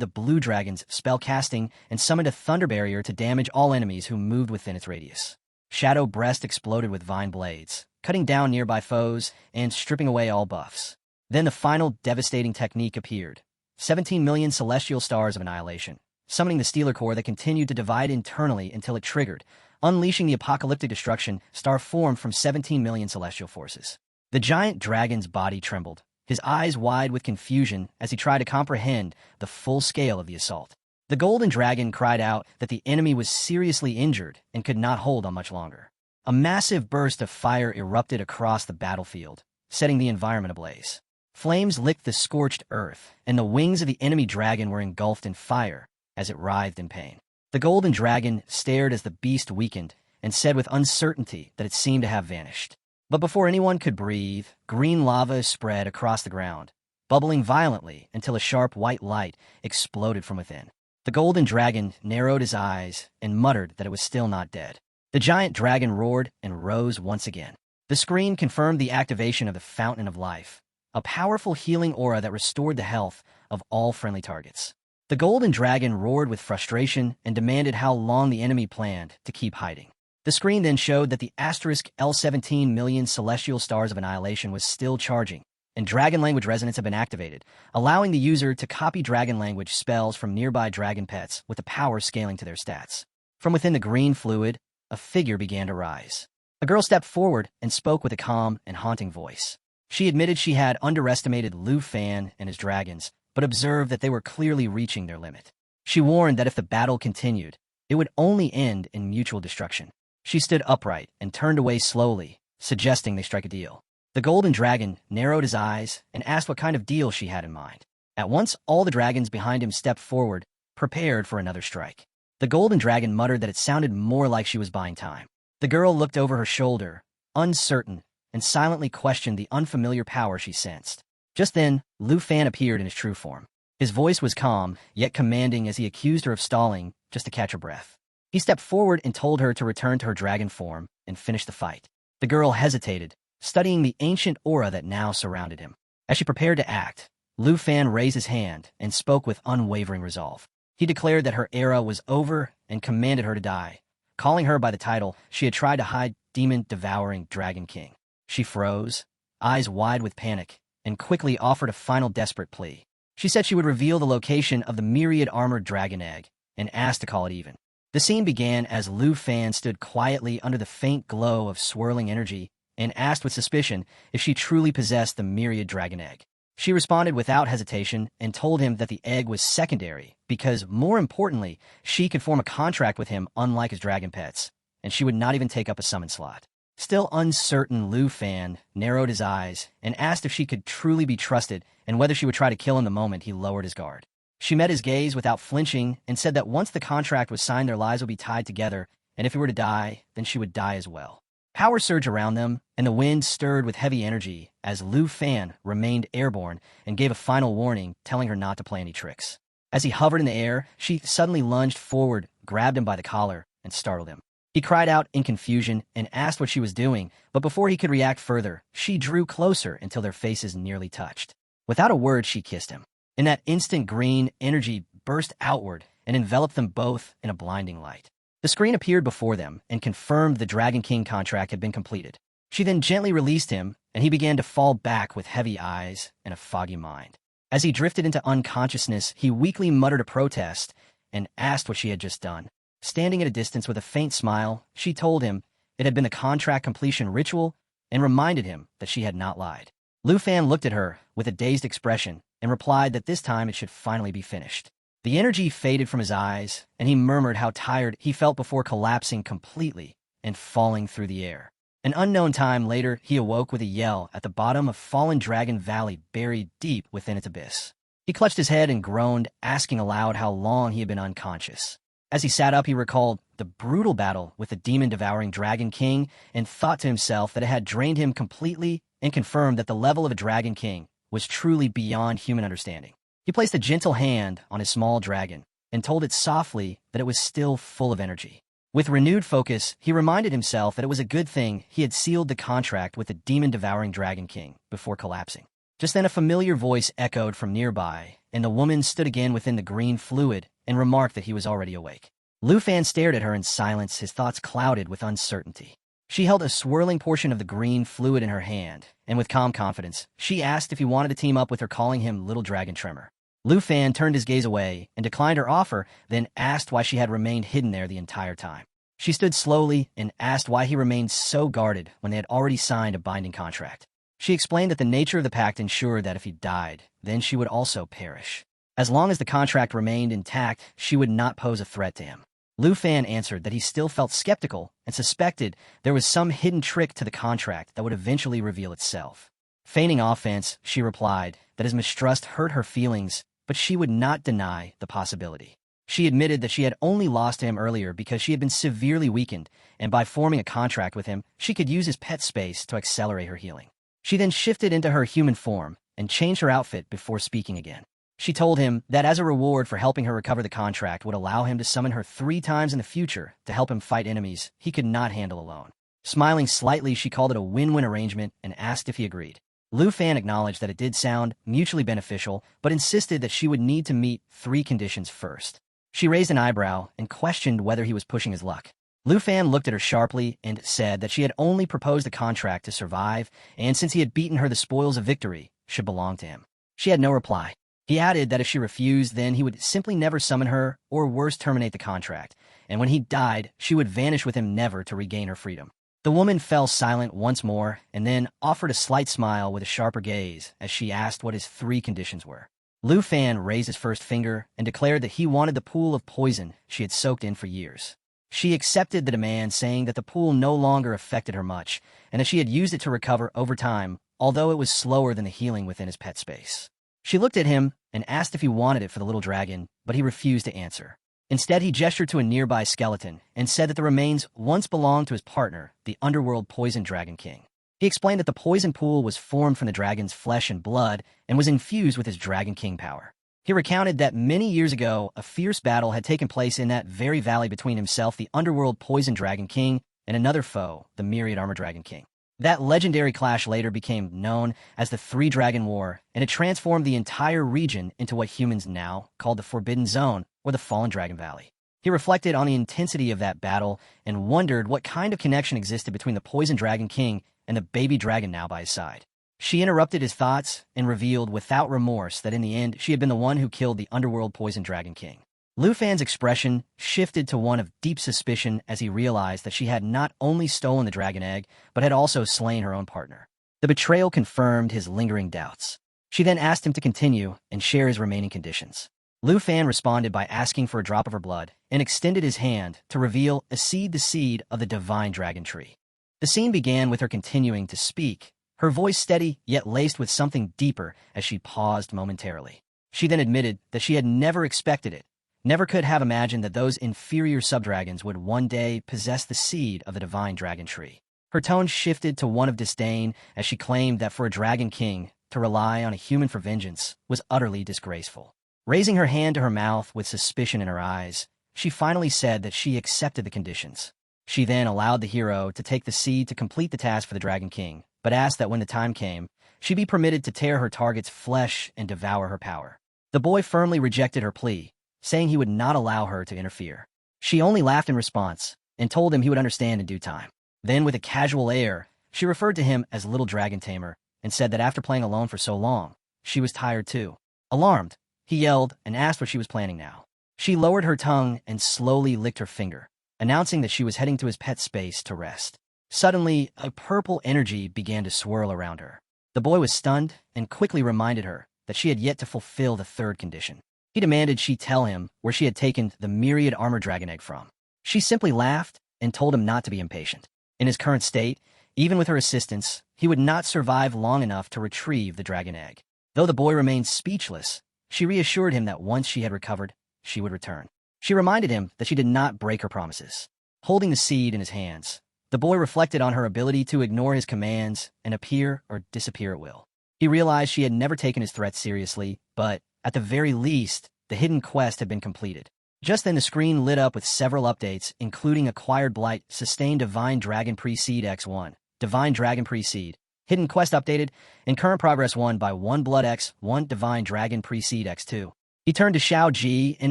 the blue dragon's spell casting and summoned a thunder barrier to damage all enemies who moved within its radius. Shadow Breast exploded with vine blades, cutting down nearby foes and stripping away all buffs. Then the final devastating technique appeared, 17 million celestial stars of Annihilation, summoning the Stealer Core that continued to divide internally until it triggered, unleashing the apocalyptic destruction star formed from 17 million celestial forces. The giant dragon's body trembled, his eyes wide with confusion as he tried to comprehend the full scale of the assault. The golden dragon cried out that the enemy was seriously injured and could not hold on much longer. A massive burst of fire erupted across the battlefield, setting the environment ablaze. Flames licked the scorched earth, and the wings of the enemy dragon were engulfed in fire as it writhed in pain. The golden dragon stared as the beast weakened and said with uncertainty that it seemed to have vanished. But before anyone could breathe, green lava spread across the ground, bubbling violently until a sharp white light exploded from within. The golden dragon narrowed his eyes and muttered that it was still not dead. The giant dragon roared and rose once again. The screen confirmed the activation of the Fountain of Life, a powerful healing aura that restored the health of all friendly targets. The golden dragon roared with frustration and demanded how long the enemy planned to keep hiding. The screen then showed that the asterisk L17 million celestial stars of Annihilation was still charging, and dragon language resonance had been activated, allowing the user to copy dragon language spells from nearby dragon pets with the power scaling to their stats. From within the green fluid, a figure began to rise. A girl stepped forward and spoke with a calm and haunting voice. She admitted she had underestimated Lu Fan and his dragons, but observed that they were clearly reaching their limit. She warned that if the battle continued, it would only end in mutual destruction. She stood upright and turned away slowly, suggesting they strike a deal. The golden dragon narrowed his eyes and asked what kind of deal she had in mind. At once, all the dragons behind him stepped forward, prepared for another strike. The golden dragon muttered that it sounded more like she was buying time. The girl looked over her shoulder, uncertain, and silently questioned the unfamiliar power she sensed. Just then, Lu Fan appeared in his true form. His voice was calm, yet commanding as he accused her of stalling just to catch her breath. He stepped forward and told her to return to her dragon form and finish the fight. The girl hesitated, studying the ancient aura that now surrounded him. As she prepared to act, Lu Fan raised his hand and spoke with unwavering resolve. He declared that her era was over and commanded her to die, calling her by the title she had tried to hide demon-devouring Dragon King. She froze, eyes wide with panic, and quickly offered a final desperate plea. She said she would reveal the location of the myriad armored dragon egg and asked to call it even. The scene began as Lu Fan stood quietly under the faint glow of swirling energy and asked with suspicion if she truly possessed the myriad dragon egg. She responded without hesitation and told him that the egg was secondary because, more importantly, she could form a contract with him unlike his dragon pets, and she would not even take up a summon slot. Still uncertain, Lu Fan narrowed his eyes and asked if she could truly be trusted and whether she would try to kill him the moment he lowered his guard. She met his gaze without flinching and said that once the contract was signed, their lives would be tied together, and if he were to die, then she would die as well. Power surged around them, and the wind stirred with heavy energy as Lu Fan remained airborne and gave a final warning, telling her not to play any tricks. As he hovered in the air, she suddenly lunged forward, grabbed him by the collar, and startled him. He cried out in confusion and asked what she was doing, but before he could react further, she drew closer until their faces nearly touched. Without a word, she kissed him. In that instant, green energy burst outward and enveloped them both in a blinding light. The screen appeared before them and confirmed the Dragon King contract had been completed. She then gently released him, and he began to fall back with heavy eyes and a foggy mind. As he drifted into unconsciousness, he weakly muttered a protest and asked what she had just done. Standing at a distance with a faint smile, she told him it had been the contract completion ritual and reminded him that she had not lied. Lu Fan looked at her with a dazed expression and replied that this time it should finally be finished. The energy faded from his eyes, and he murmured how tired he felt before collapsing completely and falling through the air. An unknown time later, he awoke with a yell at the bottom of Fallen Dragon Valley, buried deep within its abyss. He clutched his head and groaned, asking aloud how long he had been unconscious. As he sat up, he recalled the brutal battle with the demon-devouring Dragon King and thought to himself that it had drained him completely and confirmed that the level of a Dragon King was truly beyond human understanding. He placed a gentle hand on his small dragon and told it softly that it was still full of energy. With renewed focus, he reminded himself that it was a good thing he had sealed the contract with the demon-devouring Dragon King before collapsing. Just then a familiar voice echoed from nearby, and the woman stood again within the green fluid and remarked that he was already awake. Lu Fan stared at her in silence, his thoughts clouded with uncertainty. She held a swirling portion of the green fluid in her hand, and with calm confidence, she asked if he wanted to team up with her, calling him Little Dragon Tremor. Lu Fan turned his gaze away and declined her offer, then asked why she had remained hidden there the entire time. She stood slowly and asked why he remained so guarded when they had already signed a binding contract. She explained that the nature of the pact ensured that if he died, then she would also perish. As long as the contract remained intact, she would not pose a threat to him. Lu Fan answered that he still felt skeptical and suspected there was some hidden trick to the contract that would eventually reveal itself. Feigning offense, she replied that his mistrust hurt her feelings, but she would not deny the possibility. She admitted that she had only lost to him earlier because she had been severely weakened, and by forming a contract with him, she could use his pet space to accelerate her healing. She then shifted into her human form and changed her outfit before speaking again. She told him that as a reward for helping her recover the contract would allow him to summon her 3 times in the future to help him fight enemies he could not handle alone. Smiling slightly, she called it a win-win arrangement and asked if he agreed. Lu Fan acknowledged that it did sound mutually beneficial, but insisted that she would need to meet 3 conditions first. She raised an eyebrow and questioned whether he was pushing his luck. Lu Fan looked at her sharply and said that she had only proposed a contract to survive, and since he had beaten her, the spoils of victory should belong to him. She had no reply. He added that if she refused, then he would simply never summon her, or worse, terminate the contract, and when he died, she would vanish with him, never to regain her freedom. The woman fell silent once more, and then offered a slight smile with a sharper gaze as she asked what his 3 conditions were. Lu Fan raised his first finger and declared that he wanted the pool of poison she had soaked in for years. She accepted the demand, saying that the pool no longer affected her much, and that she had used it to recover over time, although it was slower than the healing within his pet space. She looked at him and asked if he wanted it for the little dragon, but he refused to answer. Instead, he gestured to a nearby skeleton and said that the remains once belonged to his partner, the underworld poison Dragon King. He explained that the poison pool was formed from the dragon's flesh and blood and was infused with his Dragon King power. He recounted that many years ago, a fierce battle had taken place in that very valley between himself, the underworld poison Dragon King, and another foe, the myriad armor Dragon King. That legendary clash later became known as the 3-Dragon War, and it transformed the entire region into what humans now call the Forbidden Zone or the Fallen Dragon Valley. He reflected on the intensity of that battle and wondered what kind of connection existed between the Poison Dragon King and the baby dragon now by his side. She interrupted his thoughts and revealed without remorse that in the end she had been the one who killed the underworld Poison Dragon King. Lu Fan's expression shifted to one of deep suspicion as he realized that she had not only stolen the dragon egg, but had also slain her own partner. The betrayal confirmed his lingering doubts. She then asked him to continue and share his remaining conditions. Lu Fan responded by asking for a drop of her blood and extended his hand to reveal the seed of the divine dragon tree. The scene began with her continuing to speak, her voice steady yet laced with something deeper as she paused momentarily. She then admitted that she had never expected it, never could have imagined that those inferior subdragons would one day possess the seed of the divine dragon tree. Her tone shifted to one of disdain as she claimed that for a dragon king to rely on a human for vengeance was utterly disgraceful. Raising her hand to her mouth with suspicion in her eyes, she finally said that she accepted the conditions. She then allowed the hero to take the seed to complete the task for the Dragon King, but asked that when the time came, she be permitted to tear her target's flesh and devour her power. The boy firmly rejected her plea, saying he would not allow her to interfere. She only laughed in response and told him he would understand in due time. Then, with a casual air, she referred to him as Little Dragon Tamer and said that after playing alone for so long, she was tired too. Alarmed, he yelled and asked what she was planning now. She lowered her tongue and slowly licked her finger, announcing that she was heading to his pet space to rest. Suddenly, a purple energy began to swirl around her. The boy was stunned and quickly reminded her that she had yet to fulfill the third condition. He demanded she tell him where she had taken the myriad armor dragon egg from. She simply laughed and told him not to be impatient. In his current state, even with her assistance, he would not survive long enough to retrieve the dragon egg. Though the boy remained speechless, she reassured him that once she had recovered, she would return. She reminded him that she did not break her promises. Holding the seed in his hands, the boy reflected on her ability to ignore his commands and appear or disappear at will. He realized she had never taken his threats seriously, but, at the very least, the hidden quest had been completed. Just then the screen lit up with several updates, including Acquired Blight, Sustained Divine Dragon Pre-Seed X1, Divine Dragon Pre-Seed, Hidden Quest updated, and Current Progress 1 by 1 Blood X, 1 Divine Dragon Pre-Seed X2. He turned to Xiao Ji and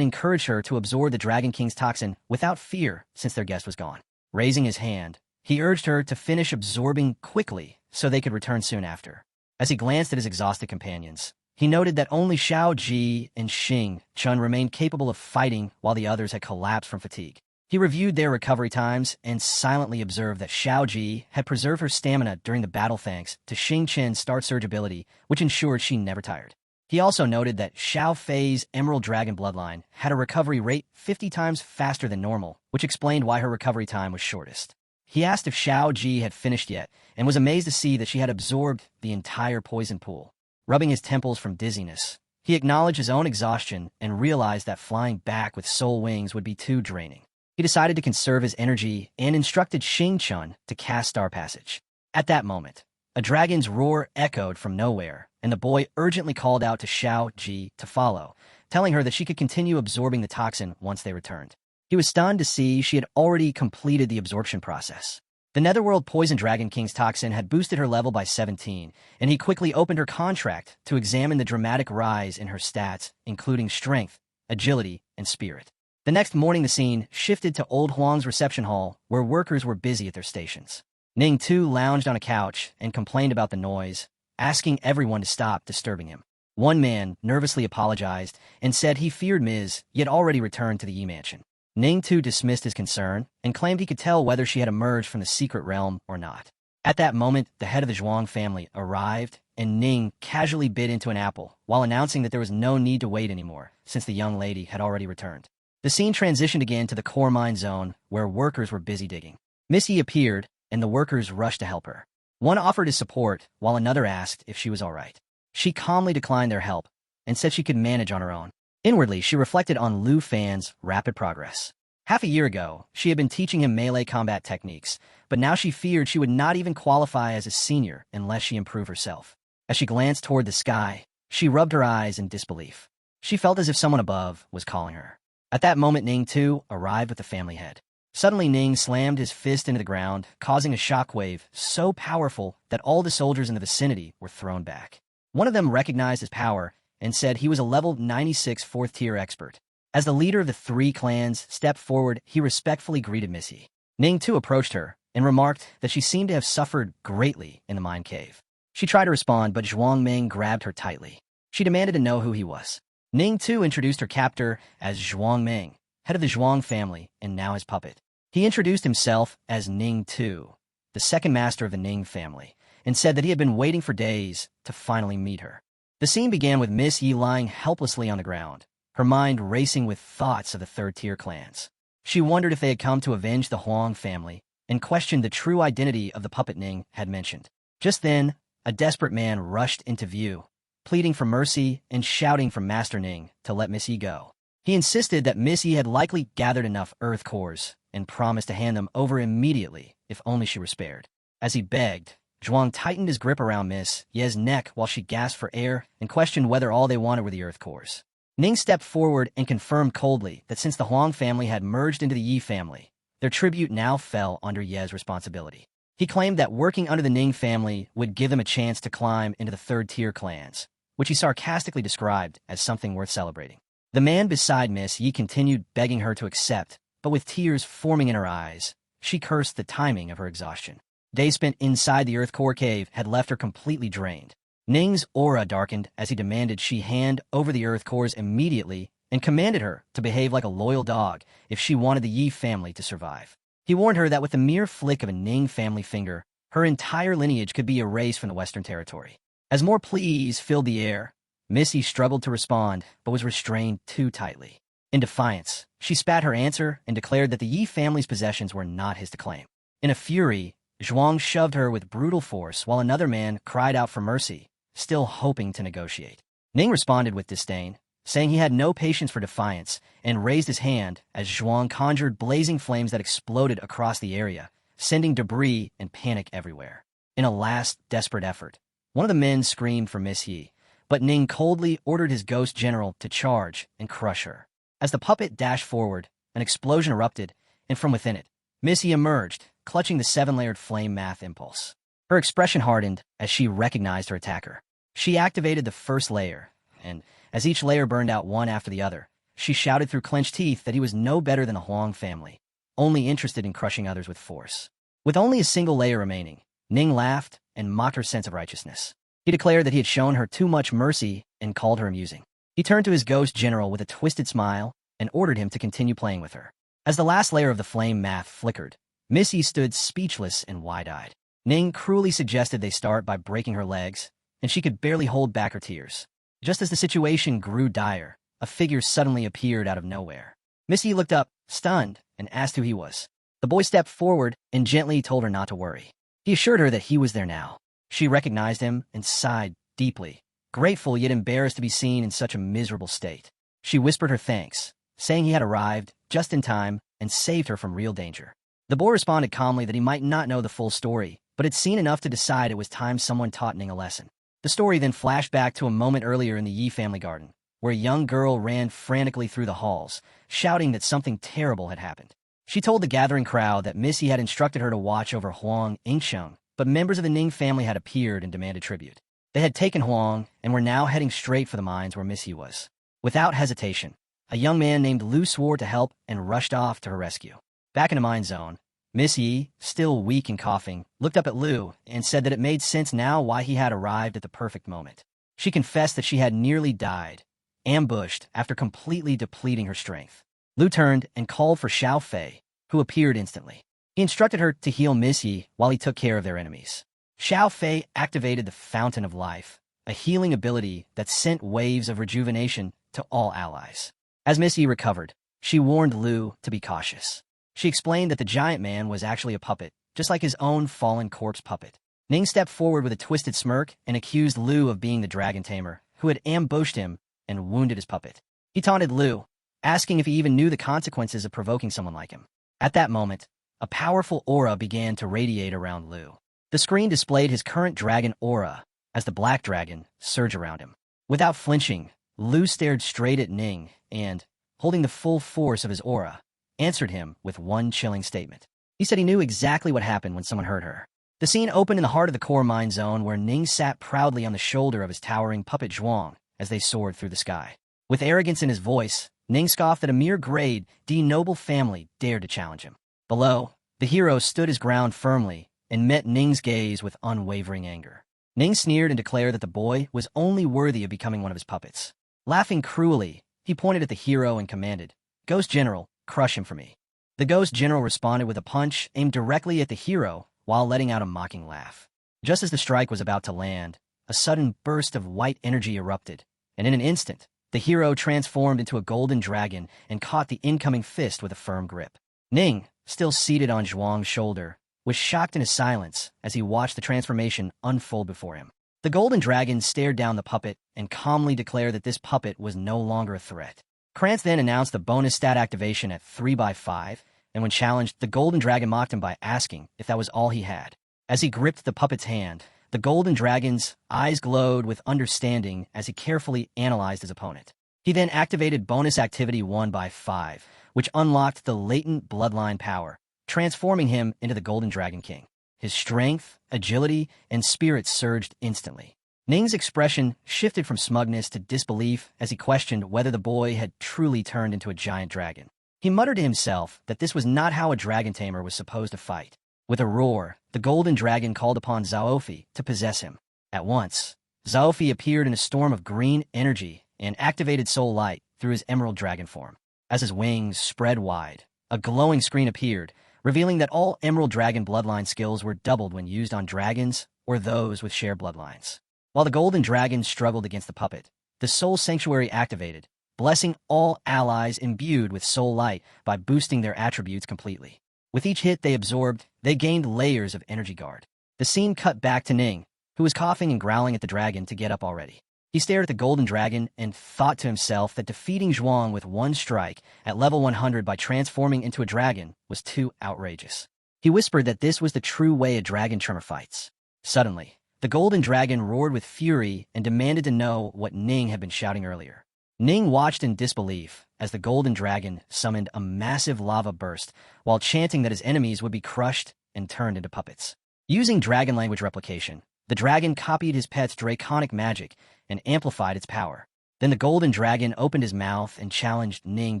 encouraged her to absorb the Dragon King's toxin without fear since their guest was gone. Raising his hand, he urged her to finish absorbing quickly so they could return soon after. As he glanced at his exhausted companions, he noted that only Xiao Ji and Xing Chun remained capable of fighting while the others had collapsed from fatigue. He reviewed their recovery times and silently observed that Xiao Ji had preserved her stamina during the battle thanks to Xing Chen's Start Surge ability, which ensured she never tired. He also noted that Xiao Fei's Emerald Dragon bloodline had a recovery rate 50 times faster than normal, which explained why her recovery time was shortest. He asked if Xiao Ji had finished yet and was amazed to see that she had absorbed the entire poison pool. Rubbing his temples from dizziness, he acknowledged his own exhaustion and realized that flying back with soul wings would be too draining. He decided to conserve his energy and instructed Xing Chun to cast Star Passage. At that moment, a dragon's roar echoed from nowhere, and the boy urgently called out to Xiao Ji to follow, telling her that she could continue absorbing the toxin once they returned. He was stunned to see she had already completed the absorption process. The Netherworld Poison Dragon King's toxin had boosted her level by 17, and he quickly opened her contract to examine the dramatic rise in her stats, including strength, agility, and spirit. The next morning the scene shifted to Old Huang's reception hall, where workers were busy at their stations. Ning Tu lounged on a couch and complained about the noise, asking everyone to stop disturbing him. One man nervously apologized and said he feared Ms. yet already returned to the Yi Mansion. Ning Tu dismissed his concern and claimed he could tell whether she had emerged from the secret realm or not. At that moment, the head of the Zhuang family arrived, and Ning casually bit into an apple while announcing that there was no need to wait anymore since the young lady had already returned. The scene transitioned again to the core mine zone where workers were busy digging. Miss Yi appeared, and the workers rushed to help her. One offered his support, while another asked if she was all right. She calmly declined their help and said she could manage on her own. Inwardly, she reflected on Lu Fan's rapid progress. Half a year ago, she had been teaching him melee combat techniques, but now she feared she would not even qualify as a senior unless she improved herself. As she glanced toward the sky, she rubbed her eyes in disbelief. She felt as if someone above was calling her. At that moment, Ning Tu arrived with the family head. Suddenly, Ning slammed his fist into the ground, causing a shockwave so powerful that all the soldiers in the vicinity were thrown back. One of them recognized his power and said he was a level 96 fourth-tier expert. As the leader of the three clans stepped forward, he respectfully greeted Miss Yi. Ning too approached her and remarked that she seemed to have suffered greatly in the mine cave. She tried to respond, but Zhuang Ming grabbed her tightly. She demanded to know who he was. Ning too introduced her captor as Zhuang Ming, head of the Zhuang family and now his puppet. He introduced himself as Ning Tu, the second master of the Ning family, and said that he had been waiting for days to finally meet her. The scene began with Miss Yi lying helplessly on the ground, her mind racing with thoughts of the third-tier clans. She wondered if they had come to avenge the Huang family and questioned the true identity of the puppet Ning had mentioned. Just then, a desperate man rushed into view, pleading for mercy and shouting for Master Ning to let Miss Yi go. He insisted that Miss Yi had likely gathered enough earth cores and promised to hand them over immediately if only she were spared. As he begged, Zhuang tightened his grip around Miss Ye's neck while she gasped for air and questioned whether all they wanted were the earth cores. Ning stepped forward and confirmed coldly that since the Huang family had merged into the Yi family, their tribute now fell under Ye's responsibility. He claimed that working under the Ning family would give them a chance to climb into the third-tier clans, which he sarcastically described as something worth celebrating. The man beside Miss Yi continued begging her to accept, but with tears forming in her eyes, she cursed the timing of her exhaustion. Days spent inside the Earth Core Cave had left her completely drained. Ning's aura darkened as he demanded she hand over the Earth Cores immediately and commanded her to behave like a loyal dog if she wanted the Yi family to survive. He warned her that with the mere flick of a Ning family finger, her entire lineage could be erased from the Western Territory. As more pleas filled the air, Missy struggled to respond, but was restrained too tightly. In defiance, she spat her answer and declared that the Yi family's possessions were not his to claim. In a fury, Zhuang shoved her with brutal force while another man cried out for mercy, still hoping to negotiate. Ning responded with disdain, saying he had no patience for defiance, and raised his hand as Zhuang conjured blazing flames that exploded across the area, sending debris and panic everywhere. In a last, desperate effort, one of the men screamed for Miss Yi, but Ning coldly ordered his ghost general to charge and crush her. As the puppet dashed forward, an explosion erupted, and from within it, Miss Yi emerged, clutching the seven-layered flame math impulse. Her expression hardened as she recognized her attacker. She activated the first layer, and as each layer burned out one after the other, she shouted through clenched teeth that he was no better than the Huang family, only interested in crushing others with force. With only a single layer remaining, Ning laughed and mocked her sense of righteousness. He declared that he had shown her too much mercy and called her amusing. He turned to his ghost general with a twisted smile and ordered him to continue playing with her. As the last layer of the flame math flickered, Missy stood speechless and wide-eyed. Ning cruelly suggested they start by breaking her legs, and she could barely hold back her tears. Just as the situation grew dire, a figure suddenly appeared out of nowhere. Missy looked up, stunned, and asked who he was. The boy stepped forward and gently told her not to worry. He assured her that he was there now. She recognized him and sighed deeply, grateful yet embarrassed to be seen in such a miserable state. She whispered her thanks, saying he had arrived just in time and saved her from real danger. The boy responded calmly that he might not know the full story, but had seen enough to decide it was time someone taught Ning a lesson. The story then flashed back to a moment earlier in the Yi family garden, where a young girl ran frantically through the halls, shouting that something terrible had happened. She told the gathering crowd that Missy had instructed her to watch over Huang Ingsheng, but members of the Ning family had appeared and demanded tribute. They had taken Huang and were now heading straight for the mines where Missy was. Without hesitation, a young man named Lu swore to help and rushed off to her rescue. Back in the mine zone, Miss Yi, still weak and coughing, looked up at Lu and said that it made sense now why he had arrived at the perfect moment. She confessed that she had nearly died, ambushed after completely depleting her strength. Lu turned and called for Xiao Fei, who appeared instantly. He instructed her to heal Miss Yi while he took care of their enemies. Xiao Fei activated the Fountain of Life, a healing ability that sent waves of rejuvenation to all allies. As Miss Yi recovered, she warned Lu to be cautious. She explained that the giant man was actually a puppet, just like his own fallen corpse puppet. Ning stepped forward with a twisted smirk and accused Lu of being the dragon tamer, who had ambushed him and wounded his puppet. He taunted Lu, asking if he even knew the consequences of provoking someone like him. At that moment, a powerful aura began to radiate around Lu. The screen displayed his current dragon aura as the black dragon surged around him. Without flinching, Lu stared straight at Ning and, holding the full force of his aura, answered him with one chilling statement. He said he knew exactly what happened when someone hurt her. The scene opened in the heart of the core mine zone where Ning sat proudly on the shoulder of his towering puppet Zhuang as they soared through the sky. With arrogance in his voice, Ning scoffed that a mere grade D noble family dared to challenge him. Below, the hero stood his ground firmly and met Ning's gaze with unwavering anger. Ning sneered and declared that the boy was only worthy of becoming one of his puppets. Laughing cruelly, he pointed at the hero and commanded, "Ghost General, crush him for me." The Ghost General responded with a punch aimed directly at the hero while letting out a mocking laugh. Just as the strike was about to land, a sudden burst of white energy erupted, and in an instant, the hero transformed into a golden dragon and caught the incoming fist with a firm grip. Ning, still seated on Zhuang's shoulder, was shocked into silence as he watched the transformation unfold before him. The golden dragon stared down the puppet and calmly declared that this puppet was no longer a threat. Krantz then announced the bonus stat activation at 3x5, and when challenged, the golden dragon mocked him by asking if that was all he had. As he gripped the puppet's hand, the golden dragon's eyes glowed with understanding as he carefully analyzed his opponent. He then activated bonus activity 1x5, which unlocked the latent bloodline power, transforming him into the Golden Dragon King. His strength, agility, and spirit surged instantly. Ning's expression shifted from smugness to disbelief as he questioned whether the boy had truly turned into a giant dragon. He muttered to himself that this was not how a dragon tamer was supposed to fight. With a roar, the golden dragon called upon Zhaofi to possess him. At once, Zhaofi appeared in a storm of green energy and activated soul light through his emerald dragon form. As his wings spread wide, a glowing screen appeared, revealing that all emerald dragon bloodline skills were doubled when used on dragons or those with shared bloodlines. While the golden dragon struggled against the puppet, the soul sanctuary activated, blessing all allies imbued with soul light by boosting their attributes completely. With each hit they absorbed, they gained layers of energy guard. The scene cut back to Ning, who was coughing and growling at the dragon to get up already. He stared at the golden dragon and thought to himself that defeating Zhuang with one strike at level 100 by transforming into a dragon was too outrageous. He whispered that this was the true way a dragon tremor fights. Suddenly, the golden dragon roared with fury and demanded to know what Ning had been shouting earlier. Ning watched in disbelief as the golden dragon summoned a massive lava burst while chanting that his enemies would be crushed and turned into puppets. Using dragon language replication, the dragon copied his pet's draconic magic and amplified its power. Then the golden dragon opened his mouth and challenged Ning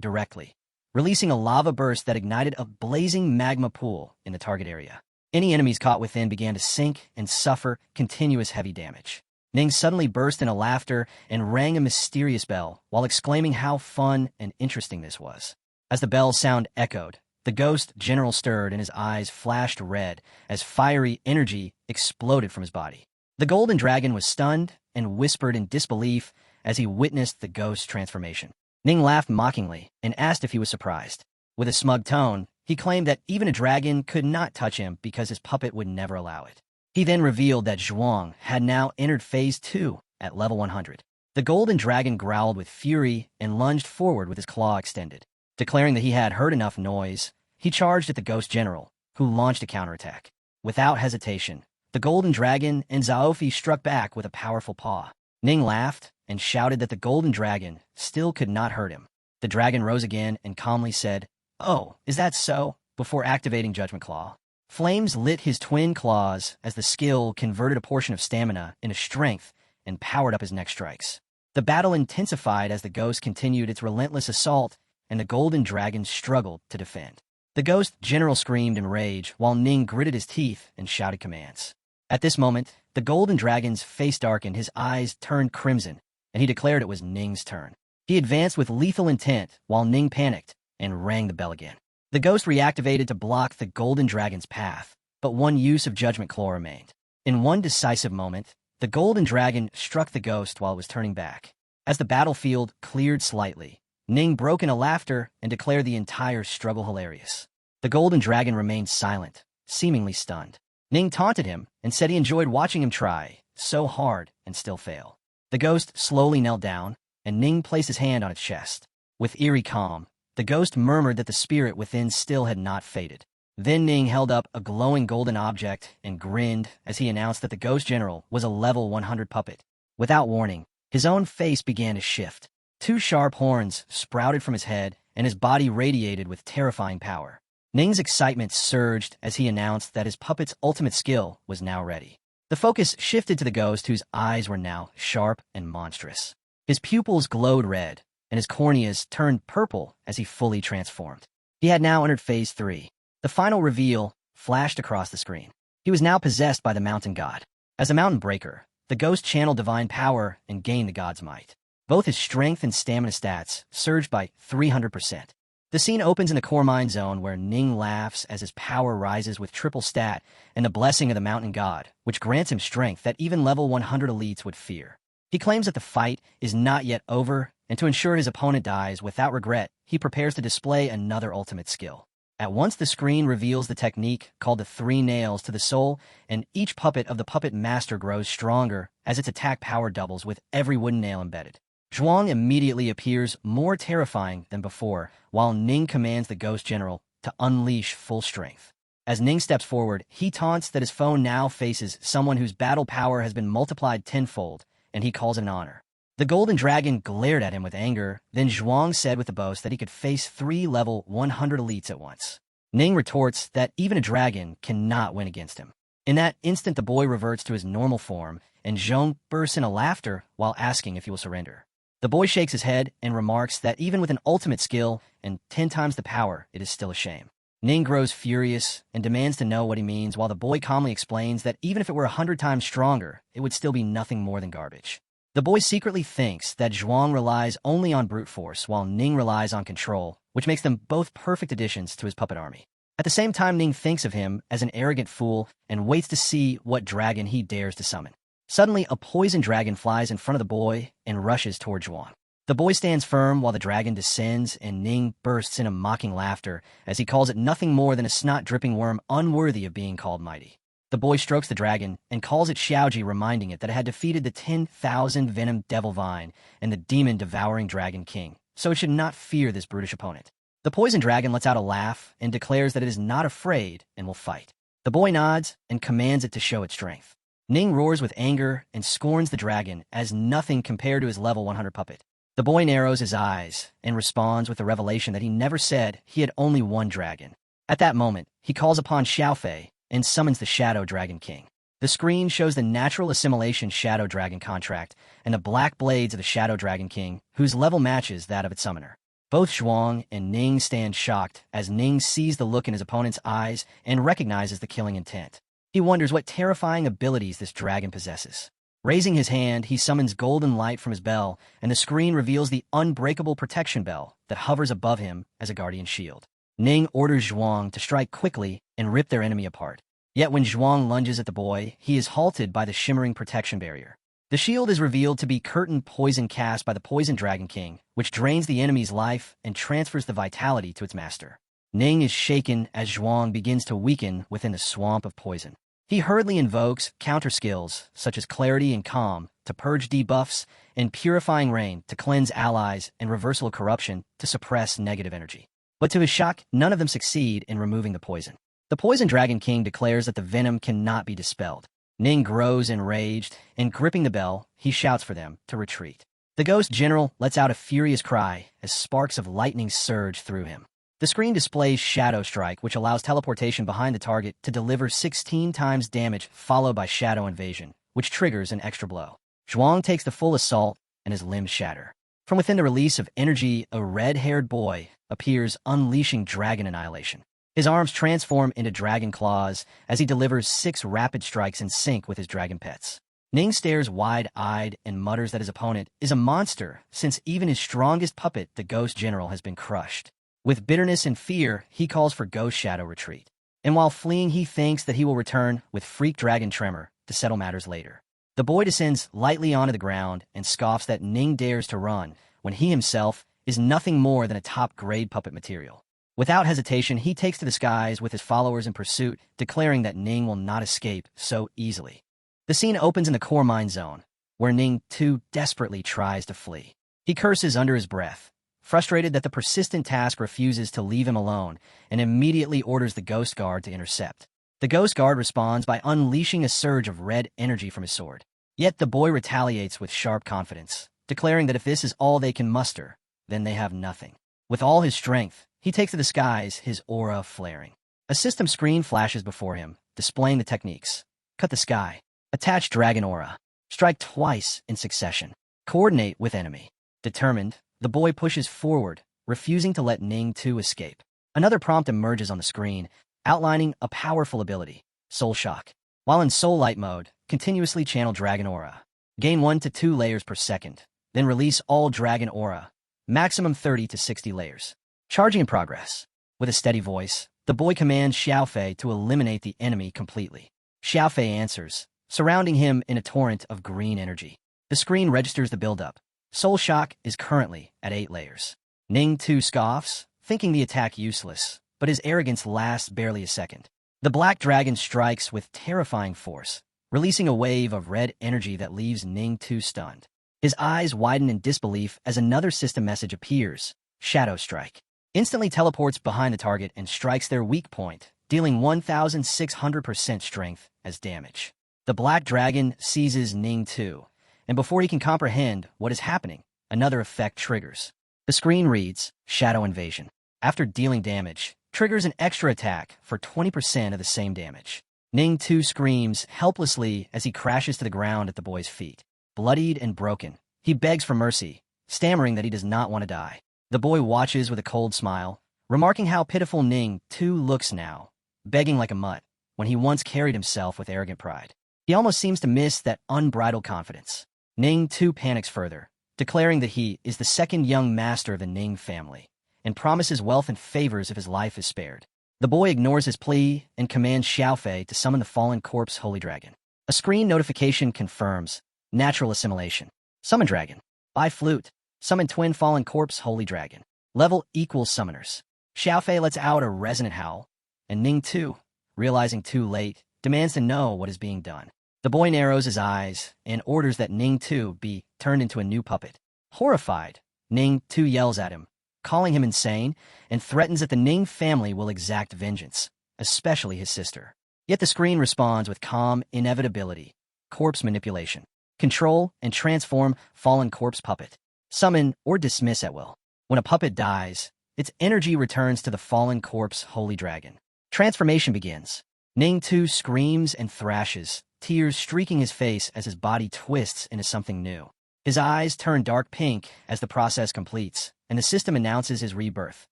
directly, releasing a lava burst that ignited a blazing magma pool in the target area. Any enemies caught within began to sink and suffer continuous heavy damage. Ning suddenly burst into laughter and rang a mysterious bell while exclaiming how fun and interesting this was. As the bell sound echoed, the ghost general stirred and his eyes flashed red as fiery energy exploded from his body. The golden dragon was stunned and whispered in disbelief as he witnessed the ghost's transformation. Ning laughed mockingly and asked if he was surprised. With a smug tone, he claimed that even a dragon could not touch him because his puppet would never allow it. He then revealed that Zhuang had now entered Phase 2 at level 100. The golden dragon growled with fury and lunged forward with his claw extended. Declaring that he had heard enough noise, he charged at the ghost general, who launched a counterattack. Without hesitation, the golden dragon and Zhaofi struck back with a powerful paw. Ning laughed and shouted that the golden dragon still could not hurt him. The dragon rose again and calmly said, "Oh, is that so?" before activating Judgment Claw. Flames lit his twin claws as the skill converted a portion of stamina into strength and powered up his next strikes. The battle intensified as the ghost continued its relentless assault and the golden dragon struggled to defend. The ghost general screamed in rage while Ning gritted his teeth and shouted commands. At this moment, the golden dragon's face darkened, his eyes turned crimson, and he declared it was Ning's turn. He advanced with lethal intent while Ning panicked and rang the bell again. The ghost reactivated to block the golden dragon's path, but one use of Judgment Claw remained. In one decisive moment, the golden dragon struck the ghost while it was turning back. As the battlefield cleared slightly, Ning broke into laughter and declared the entire struggle hilarious. The golden dragon remained silent, seemingly stunned. Ning taunted him and said he enjoyed watching him try so hard and still fail. The ghost slowly knelt down, and Ning placed his hand on its chest. With eerie calm, the ghost murmured that the spirit within still had not faded. Then Ning held up a glowing golden object and grinned as he announced that the ghost general was a level 100 puppet. Without warning, his own face began to shift. Two sharp horns sprouted from his head, and his body radiated with terrifying power. Ning's excitement surged as he announced that his puppet's ultimate skill was now ready. The focus shifted to the ghost, whose eyes were now sharp and monstrous. His pupils glowed red, and his corneas turned purple as he fully transformed. He had now entered Phase 3. The final reveal flashed across the screen. He was now possessed by the mountain god. As a mountain breaker, the ghost channeled divine power and gained the god's might. Both his strength and stamina stats surged by 300%. The scene opens in the core mine zone where Ning laughs as his power rises with triple stat and the blessing of the mountain god, which grants him strength that even level 100 elites would fear. He claims that the fight is not yet over, and to ensure his opponent dies without regret, he prepares to display another ultimate skill. At once the screen reveals the technique called the 3 nails to the soul, and each puppet of the puppet master grows stronger as its attack power doubles with every wooden nail embedded. Zhuang immediately appears more terrifying than before, while Ning commands the Ghost General to unleash full strength. As Ning steps forward, he taunts that his foe now faces someone whose battle power has been multiplied tenfold, and he calls it an honor. The Golden Dragon glared at him with anger, then Zhuang said with a boast that he could face 3 level 100 elites at once. Ning retorts that even a dragon cannot win against him. In that instant, the boy reverts to his normal form, and Zhong bursts into laughter while asking if he will surrender. The boy shakes his head and remarks that even with an ultimate skill and 10 times the power, it is still a shame. Ning grows furious and demands to know what he means, while the boy calmly explains that even if it were 100 times stronger, it would still be nothing more than garbage. The boy secretly thinks that Zhuang relies only on brute force, while Ning relies on control, which makes them both perfect additions to his puppet army. At the same time, Ning thinks of him as an arrogant fool and waits to see what dragon he dares to summon. Suddenly, a poison dragon flies in front of the boy and rushes toward Zhuang. The boy stands firm while the dragon descends, and Ning bursts into mocking laughter as he calls it nothing more than a snot-dripping worm unworthy of being called mighty. The boy strokes the dragon and calls it Xiaoji, reminding it that it had defeated the 10,000 venom devil vine and the demon-devouring dragon king, so it should not fear this brutish opponent. The poison dragon lets out a laugh and declares that it is not afraid and will fight. The boy nods and commands it to show its strength. Ning roars with anger and scorns the dragon as nothing compared to his level 100 puppet. The boy narrows his eyes and responds with the revelation that he never said he had only one dragon. At that moment, he calls upon Xiaofei and summons the Shadow Dragon King. The screen shows the natural assimilation Shadow Dragon contract and the black blades of the Shadow Dragon King, whose level matches that of its summoner. Both Zhuang and Ning stand shocked as Ning sees the look in his opponent's eyes and recognizes the killing intent. He wonders what terrifying abilities this dragon possesses. Raising his hand, he summons golden light from his bell, and the screen reveals the unbreakable protection bell that hovers above him as a guardian shield. Ning orders Zhuang to strike quickly and rip their enemy apart. Yet when Zhuang lunges at the boy, he is halted by the shimmering protection barrier. The shield is revealed to be curtain poison cast by the Poison Dragon King, which drains the enemy's life and transfers the vitality to its master. Ning is shaken as Zhuang begins to weaken within the swamp of poison. He hurriedly invokes counter skills such as Clarity and Calm to purge debuffs and Purifying Rain to cleanse allies and Reversal of Corruption to suppress negative energy. But to his shock, none of them succeed in removing the poison. The Poison Dragon King declares that the venom cannot be dispelled. Ning grows enraged, and gripping the bell, he shouts for them to retreat. The Ghost General lets out a furious cry as sparks of lightning surge through him. The screen displays Shadow Strike, which allows teleportation behind the target to deliver 16 times damage, followed by Shadow Invasion, which triggers an extra blow. Zhuang takes the full assault, and his limbs shatter. From within the release of energy, a red-haired boy appears, unleashing Dragon Annihilation. His arms transform into dragon claws as he delivers 6 rapid strikes in sync with his dragon pets. Ning stares wide-eyed and mutters that his opponent is a monster, since even his strongest puppet, the Ghost General, has been crushed. With bitterness and fear, he calls for Ghost Shadow retreat. And while fleeing, he thinks that he will return with Freak Dragon Tremor to settle matters later. The boy descends lightly onto the ground and scoffs that Ning dares to run when he himself is nothing more than a top-grade puppet material. Without hesitation, he takes to the skies with his followers in pursuit, declaring that Ning will not escape so easily. The scene opens in the core mine zone, where Ning too desperately tries to flee. He curses under his breath, frustrated that the persistent task refuses to leave him alone, and immediately orders the Ghost Guard to intercept. The Ghost Guard responds by unleashing a surge of red energy from his sword. Yet the boy retaliates with sharp confidence, declaring that if this is all they can muster, then they have nothing. With all his strength, he takes to the skies, his aura flaring. A system screen flashes before him, displaying the techniques. Cut the sky. Attach dragon aura. Strike twice in succession. Coordinate with enemy. Determined, The boy pushes forward, refusing to let Ning 2 escape. Another prompt emerges on the screen, outlining a powerful ability, Soul Shock. While in Soul Light mode, continuously channel Dragon Aura. Gain 1 to 2 layers per second, then release all Dragon Aura, maximum 30 to 60 layers. Charging in progress. With a steady voice, the boy commands Xiaofei to eliminate the enemy completely. Xiaofei answers, surrounding him in a torrent of green energy. The screen registers the buildup. Soul Shock is currently at 8 layers. Ning 2 scoffs, thinking the attack useless, but his arrogance lasts barely a second. The black dragon strikes with terrifying force, releasing a wave of red energy that leaves Ning 2 stunned. His eyes widen in disbelief as another system message appears, Shadow Strike. Instantly teleports behind the target and strikes their weak point, dealing 1,600% strength as damage. The black dragon seizes Ning 2, and before he can comprehend what is happening, another effect triggers. The screen reads, Shadow Invasion. After dealing damage, triggers an extra attack for 20% of the same damage. Ning 2 screams helplessly as he crashes to the ground at the boy's feet. Bloodied and broken, he begs for mercy, stammering that he does not want to die. The boy watches with a cold smile, remarking how pitiful Ning 2 looks now, begging like a mutt, when he once carried himself with arrogant pride. He almost seems to miss that unbridled confidence. Ning 2 panics further, declaring that he is the second young master of the Ning family, and promises wealth and favors if his life is spared. The boy ignores his plea and commands Xiaofei to summon the fallen corpse Holy Dragon. A screen notification confirms, Natural Assimilation. Summon Dragon. Buy Flute. Summon Twin Fallen Corpse Holy Dragon. Level equals Summoners. Xiaofei lets out a resonant howl, and Ning 2, realizing too late, demands to know what is being done. The boy narrows his eyes and orders that Ning 2 be turned into a new puppet. Horrified, Ning 2 yells at him, calling him insane, and threatens that the Ning family will exact vengeance, especially his sister. Yet the screen responds with calm inevitability. Corpse manipulation. Control and transform fallen corpse puppet. Summon or dismiss at will. When a puppet dies, its energy returns to the fallen corpse Holy Dragon. Transformation begins. Ning 2 screams and thrashes, tears streaking his face as his body twists into something new. His eyes turn dark pink as the process completes, and the system announces his rebirth.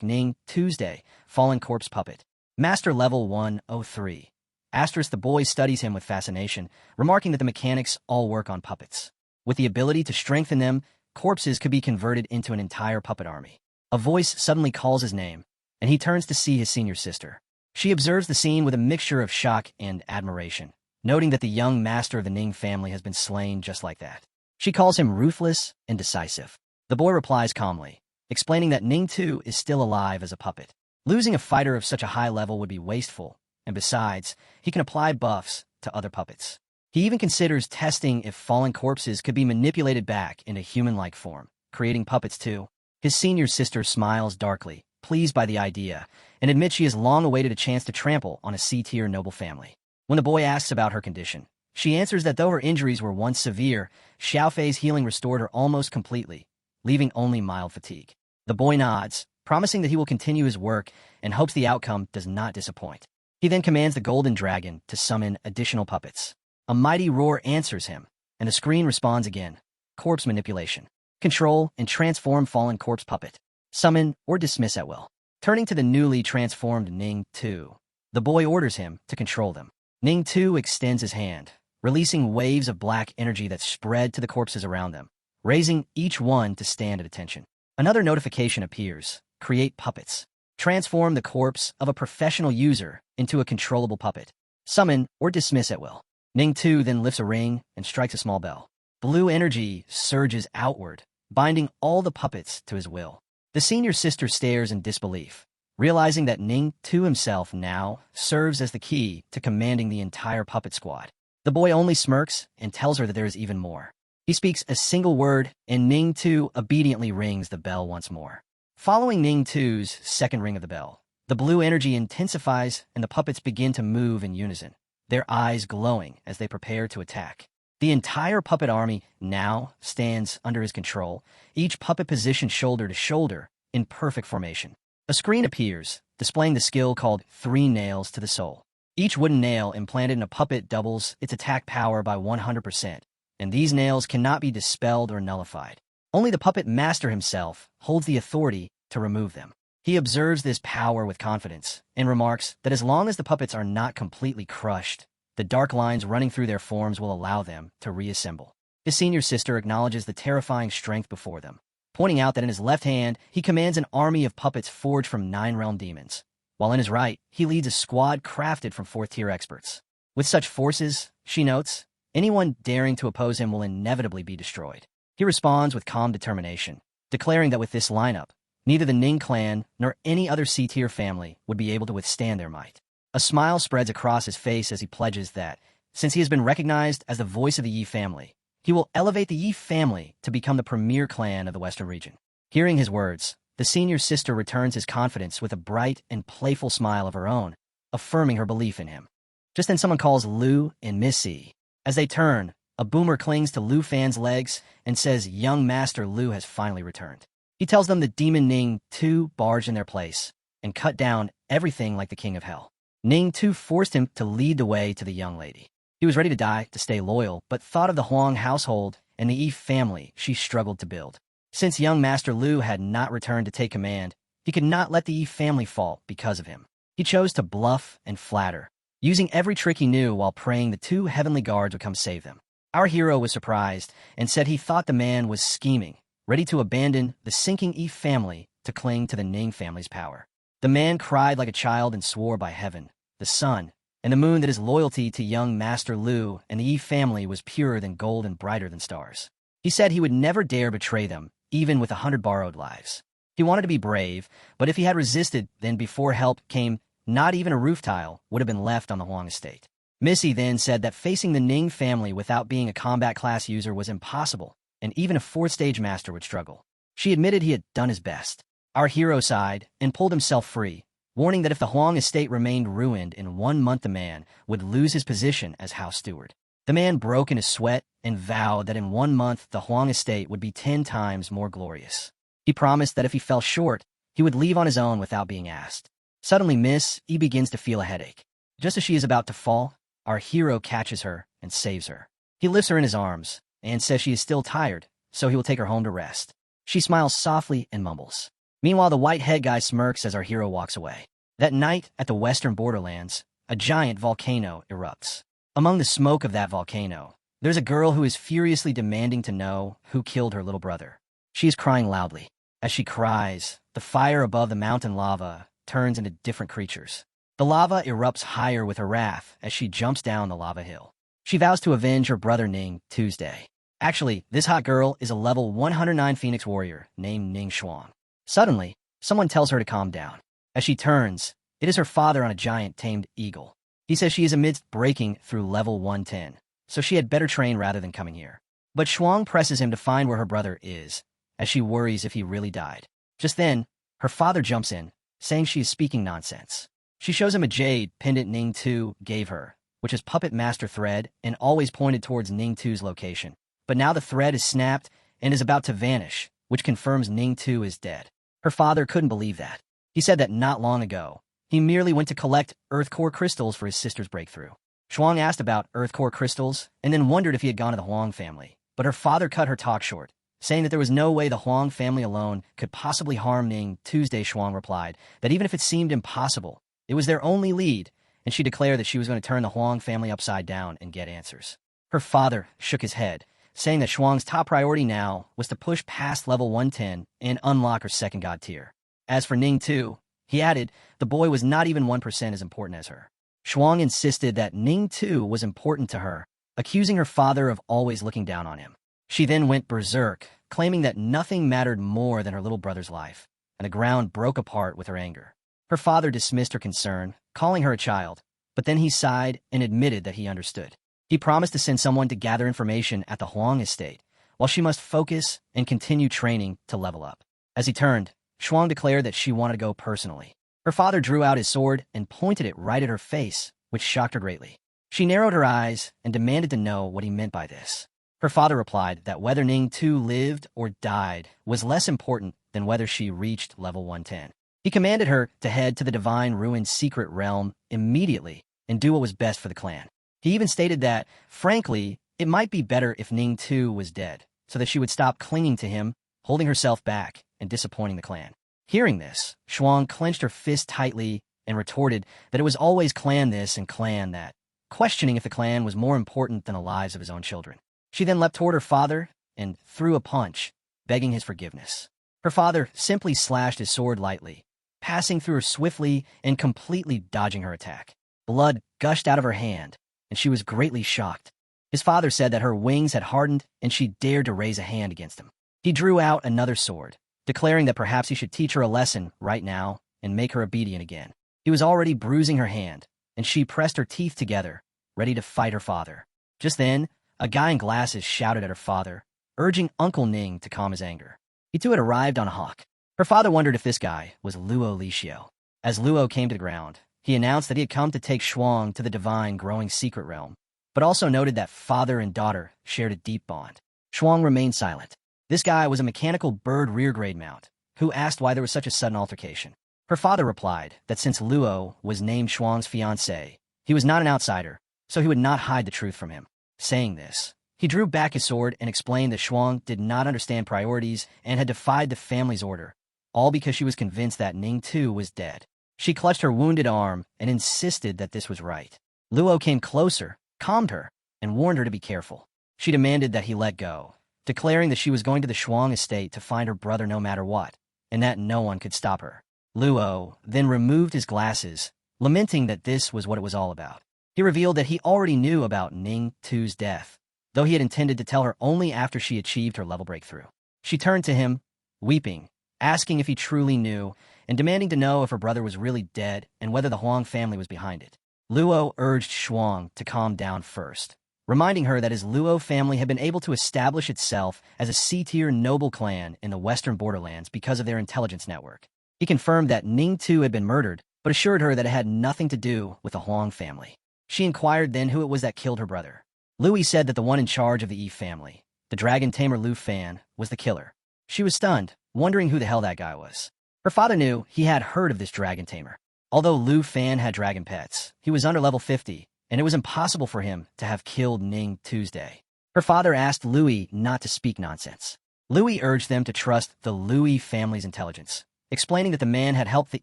Ning Tuesday, Fallen Corpse Puppet. Master Level 103. The boy studies him with fascination, remarking that the mechanics all work on puppets. With the ability to strengthen them, corpses could be converted into an entire puppet army. A voice suddenly calls his name, and he turns to see his senior sister. She observes the scene with a mixture of shock and admiration, noting that the young master of the Ning family has been slain just like that. She calls him ruthless and decisive. The boy replies calmly, explaining that Ning 2 is still alive as a puppet. Losing a fighter of such a high level would be wasteful, and besides, he can apply buffs to other puppets. He even considers testing if fallen corpses could be manipulated back into human-like form, creating puppets too. His senior sister smiles darkly, pleased by the idea, and admits she has long awaited a chance to trample on a C-tier noble family. When the boy asks about her condition, she answers that though her injuries were once severe, Xiaofei's healing restored her almost completely, leaving only mild fatigue. The boy nods, promising that he will continue his work and hopes the outcome does not disappoint. He then commands the Golden Dragon to summon additional puppets. A mighty roar answers him, and the screen responds again. Corpse manipulation. Control and transform fallen corpse puppet. Summon or dismiss at will. Turning to the newly transformed Ning 2, the boy orders him to control them. Ning 2 extends his hand, releasing waves of black energy that spread to the corpses around them, raising each one to stand at attention. Another notification appears. Create puppets. Transform the corpse of a professional user into a controllable puppet. Summon or dismiss at will. Ning 2 then lifts a ring and strikes a small bell. Blue energy surges outward, binding all the puppets to his will. The senior sister stares in disbelief, realizing that Ning 2 himself now serves as the key to commanding the entire puppet squad. The boy only smirks and tells her that there is even more. He speaks a single word, and Ning 2 obediently rings the bell once more. Following Ning 2's second ring of the bell, the blue energy intensifies and the puppets begin to move in unison, their eyes glowing as they prepare to attack. The entire puppet army now stands under his control, each puppet positioned shoulder to shoulder in perfect formation. A screen appears, displaying the skill called 3 Nails to the Soul. Each wooden nail implanted in a puppet doubles its attack power by 100%, and these nails cannot be dispelled or nullified. Only the puppet master himself holds the authority to remove them. He observes this power with confidence and remarks that as long as the puppets are not completely crushed, the dark lines running through their forms will allow them to reassemble. His senior sister acknowledges the terrifying strength before them, pointing out that in his left hand, he commands an army of puppets forged from 9-realm demons, while in his right, he leads a squad crafted from 4th-tier experts. With such forces, she notes, anyone daring to oppose him will inevitably be destroyed. He responds with calm determination, declaring that with this lineup, neither the Ning clan nor any other C-tier family would be able to withstand their might. A smile spreads across his face as he pledges that, since he has been recognized as the voice of the Yi family, he will elevate the Yi family to become the premier clan of the Western region. Hearing his words, the senior sister returns his confidence with a bright and playful smile of her own, affirming her belief in him. Just then someone calls Lu and Missy. As they turn, a boomer clings to Lu Fan's legs and says young Master Lu has finally returned. He tells them that Demon Ning Tu barged in their place and cut down everything like the king of hell. Ning Tu forced him to lead the way to the young lady. He was ready to die to stay loyal, but thought of the Huang household and the Yi family she struggled to build. Since young Master Lu had not returned to take command, he could not let the Yi family fall because of him. He chose to bluff and flatter, using every trick he knew while praying the 2 heavenly guards would come save them. Our hero was surprised and said he thought the man was scheming, ready to abandon the sinking Yi family to cling to the Ning family's power. The man cried like a child and swore by heaven, the sun, and the moon that his loyalty to young Master Lu and the Yi family was purer than gold and brighter than stars. He said he would never dare betray them, even with 100 borrowed lives. He wanted to be brave, but if he had resisted, then before help came, not even a roof tile would have been left on the Huang estate. Missy then said that facing the Ning family without being a combat class user was impossible, and even a 4th-stage master would struggle. She admitted he had done his best. Our hero sighed and pulled himself free, warning that if the Huang estate remained ruined in 1 month, the man would lose his position as house steward. The man broke into sweat and vowed that in 1 month the Huang estate would be 10 times more glorious. He promised that if he fell short, he would leave on his own without being asked. Suddenly Miss E begins to feel a headache. Just as she is about to fall, our hero catches her and saves her. He lifts her in his arms and says she is still tired, so he will take her home to rest. She smiles softly and mumbles. Meanwhile, the white head guy smirks as our hero walks away. That night, at the western borderlands, a giant volcano erupts. Among the smoke of that volcano, there's a girl who is furiously demanding to know who killed her little brother. She is crying loudly. As she cries, the fire above the mountain lava turns into different creatures. The lava erupts higher with her wrath as she jumps down the lava hill. She vows to avenge her brother Ning Tuesday. Actually, this hot girl is a level 109 Phoenix warrior named Ning Xuang. Suddenly, someone tells her to calm down. As she turns, it is her father on a giant tamed eagle. He says she is amidst breaking through level 110, so she had better train rather than coming here. But Xuang presses him to find where her brother is, as she worries if he really died. Just then, her father jumps in, saying she is speaking nonsense. She shows him a jade pendant Ning Tu gave her, which is puppet master thread and always pointed towards Ning Tu's location. But now the thread is snapped and is about to vanish, which confirms Ning Tu is dead. Her father couldn't believe that. He said that not long ago, he merely went to collect Earth Core crystals for his sister's breakthrough. Xuang asked about Earth Core crystals and then wondered if he had gone to the Huang family. But her father cut her talk short, saying that there was no way the Huang family alone could possibly harm Ning. Tuesday, Xuang replied that even if it seemed impossible, it was their only lead, and she declared that she was going to turn the Huang family upside down and get answers. Her father shook his head, saying that Xuang's top priority now was to push past level 110 and unlock her second god tier. As for Ning Tu, he added, the boy was not even 1% as important as her. Xuang insisted that Ning Tu was important to her, accusing her father of always looking down on him. She then went berserk, claiming that nothing mattered more than her little brother's life, and the ground broke apart with her anger. Her father dismissed her concern, calling her a child, but then he sighed and admitted that he understood. He promised to send someone to gather information at the Huang estate, while she must focus and continue training to level up. As he turned, Xuang declared that she wanted to go personally. Her father drew out his sword and pointed it right at her face, which shocked her greatly. She narrowed her eyes and demanded to know what he meant by this. Her father replied that whether Ning Tu lived or died was less important than whether she reached level 110. He commanded her to head to the Divine Ruin's secret realm immediately and do what was best for the clan. He even stated that, frankly, it might be better if Ning Tu was dead, so that she would stop clinging to him holding herself back and disappointing the clan. Hearing this, Shuang clenched her fist tightly and retorted that it was always clan this and clan that, questioning if the clan was more important than the lives of his own children. She then leapt toward her father and threw a punch, begging his forgiveness. Her father simply slashed his sword lightly, passing through her swiftly and completely dodging her attack. Blood gushed out of her hand, and she was greatly shocked. His father said that her wings had hardened and she dared to raise a hand against him. He drew out another sword, declaring that perhaps he should teach her a lesson right now and make her obedient again. He was already bruising her hand, and she pressed her teeth together, ready to fight her father. Just then, a guy in glasses shouted at her father, urging Uncle Ning to calm his anger. He too had arrived on a hawk. Her father wondered if this guy was Luo Lixio. As Luo came to the ground, he announced that he had come to take Shuang to the divine growing secret realm, but also noted that father and daughter shared a deep bond. Shuang remained silent. This guy was a mechanical bird rear-grade mount, who asked why there was such a sudden altercation. Her father replied that since Luo was named Shuang's fiancé, he was not an outsider, so he would not hide the truth from him. Saying this, he drew back his sword and explained that Shuang did not understand priorities and had defied the family's order, all because she was convinced that Ning too was dead. She clutched her wounded arm and insisted that this was right. Luo came closer, calmed her, and warned her to be careful. She demanded that he let go, declaring that she was going to the Shuang estate to find her brother no matter what, and that no one could stop her. Luo then removed his glasses, lamenting that this was what it was all about. He revealed that he already knew about Ning Tu's death, though he had intended to tell her only after she achieved her level breakthrough. She turned to him, weeping, asking if he truly knew, and demanding to know if her brother was really dead and whether the Huang family was behind it. Luo urged Shuang to calm down first, reminding her that his Luo family had been able to establish itself as a C-tier noble clan in the western borderlands because of their intelligence network. He confirmed that Ning Tu had been murdered, but assured her that it had nothing to do with the Huang family. She inquired then who it was that killed her brother. Louis said that the one in charge of the Yi family, the dragon Tamer Lu Fan, was the killer. She was stunned, wondering who the hell that guy was. Her father knew he had heard of this dragon tamer. Although Lu Fan had dragon pets, he was under level 50, and it was impossible for him to have killed Ning Tuesday. Her father asked Louis not to speak nonsense. Louis urged them to trust the Louis family's intelligence, explaining that the man had helped the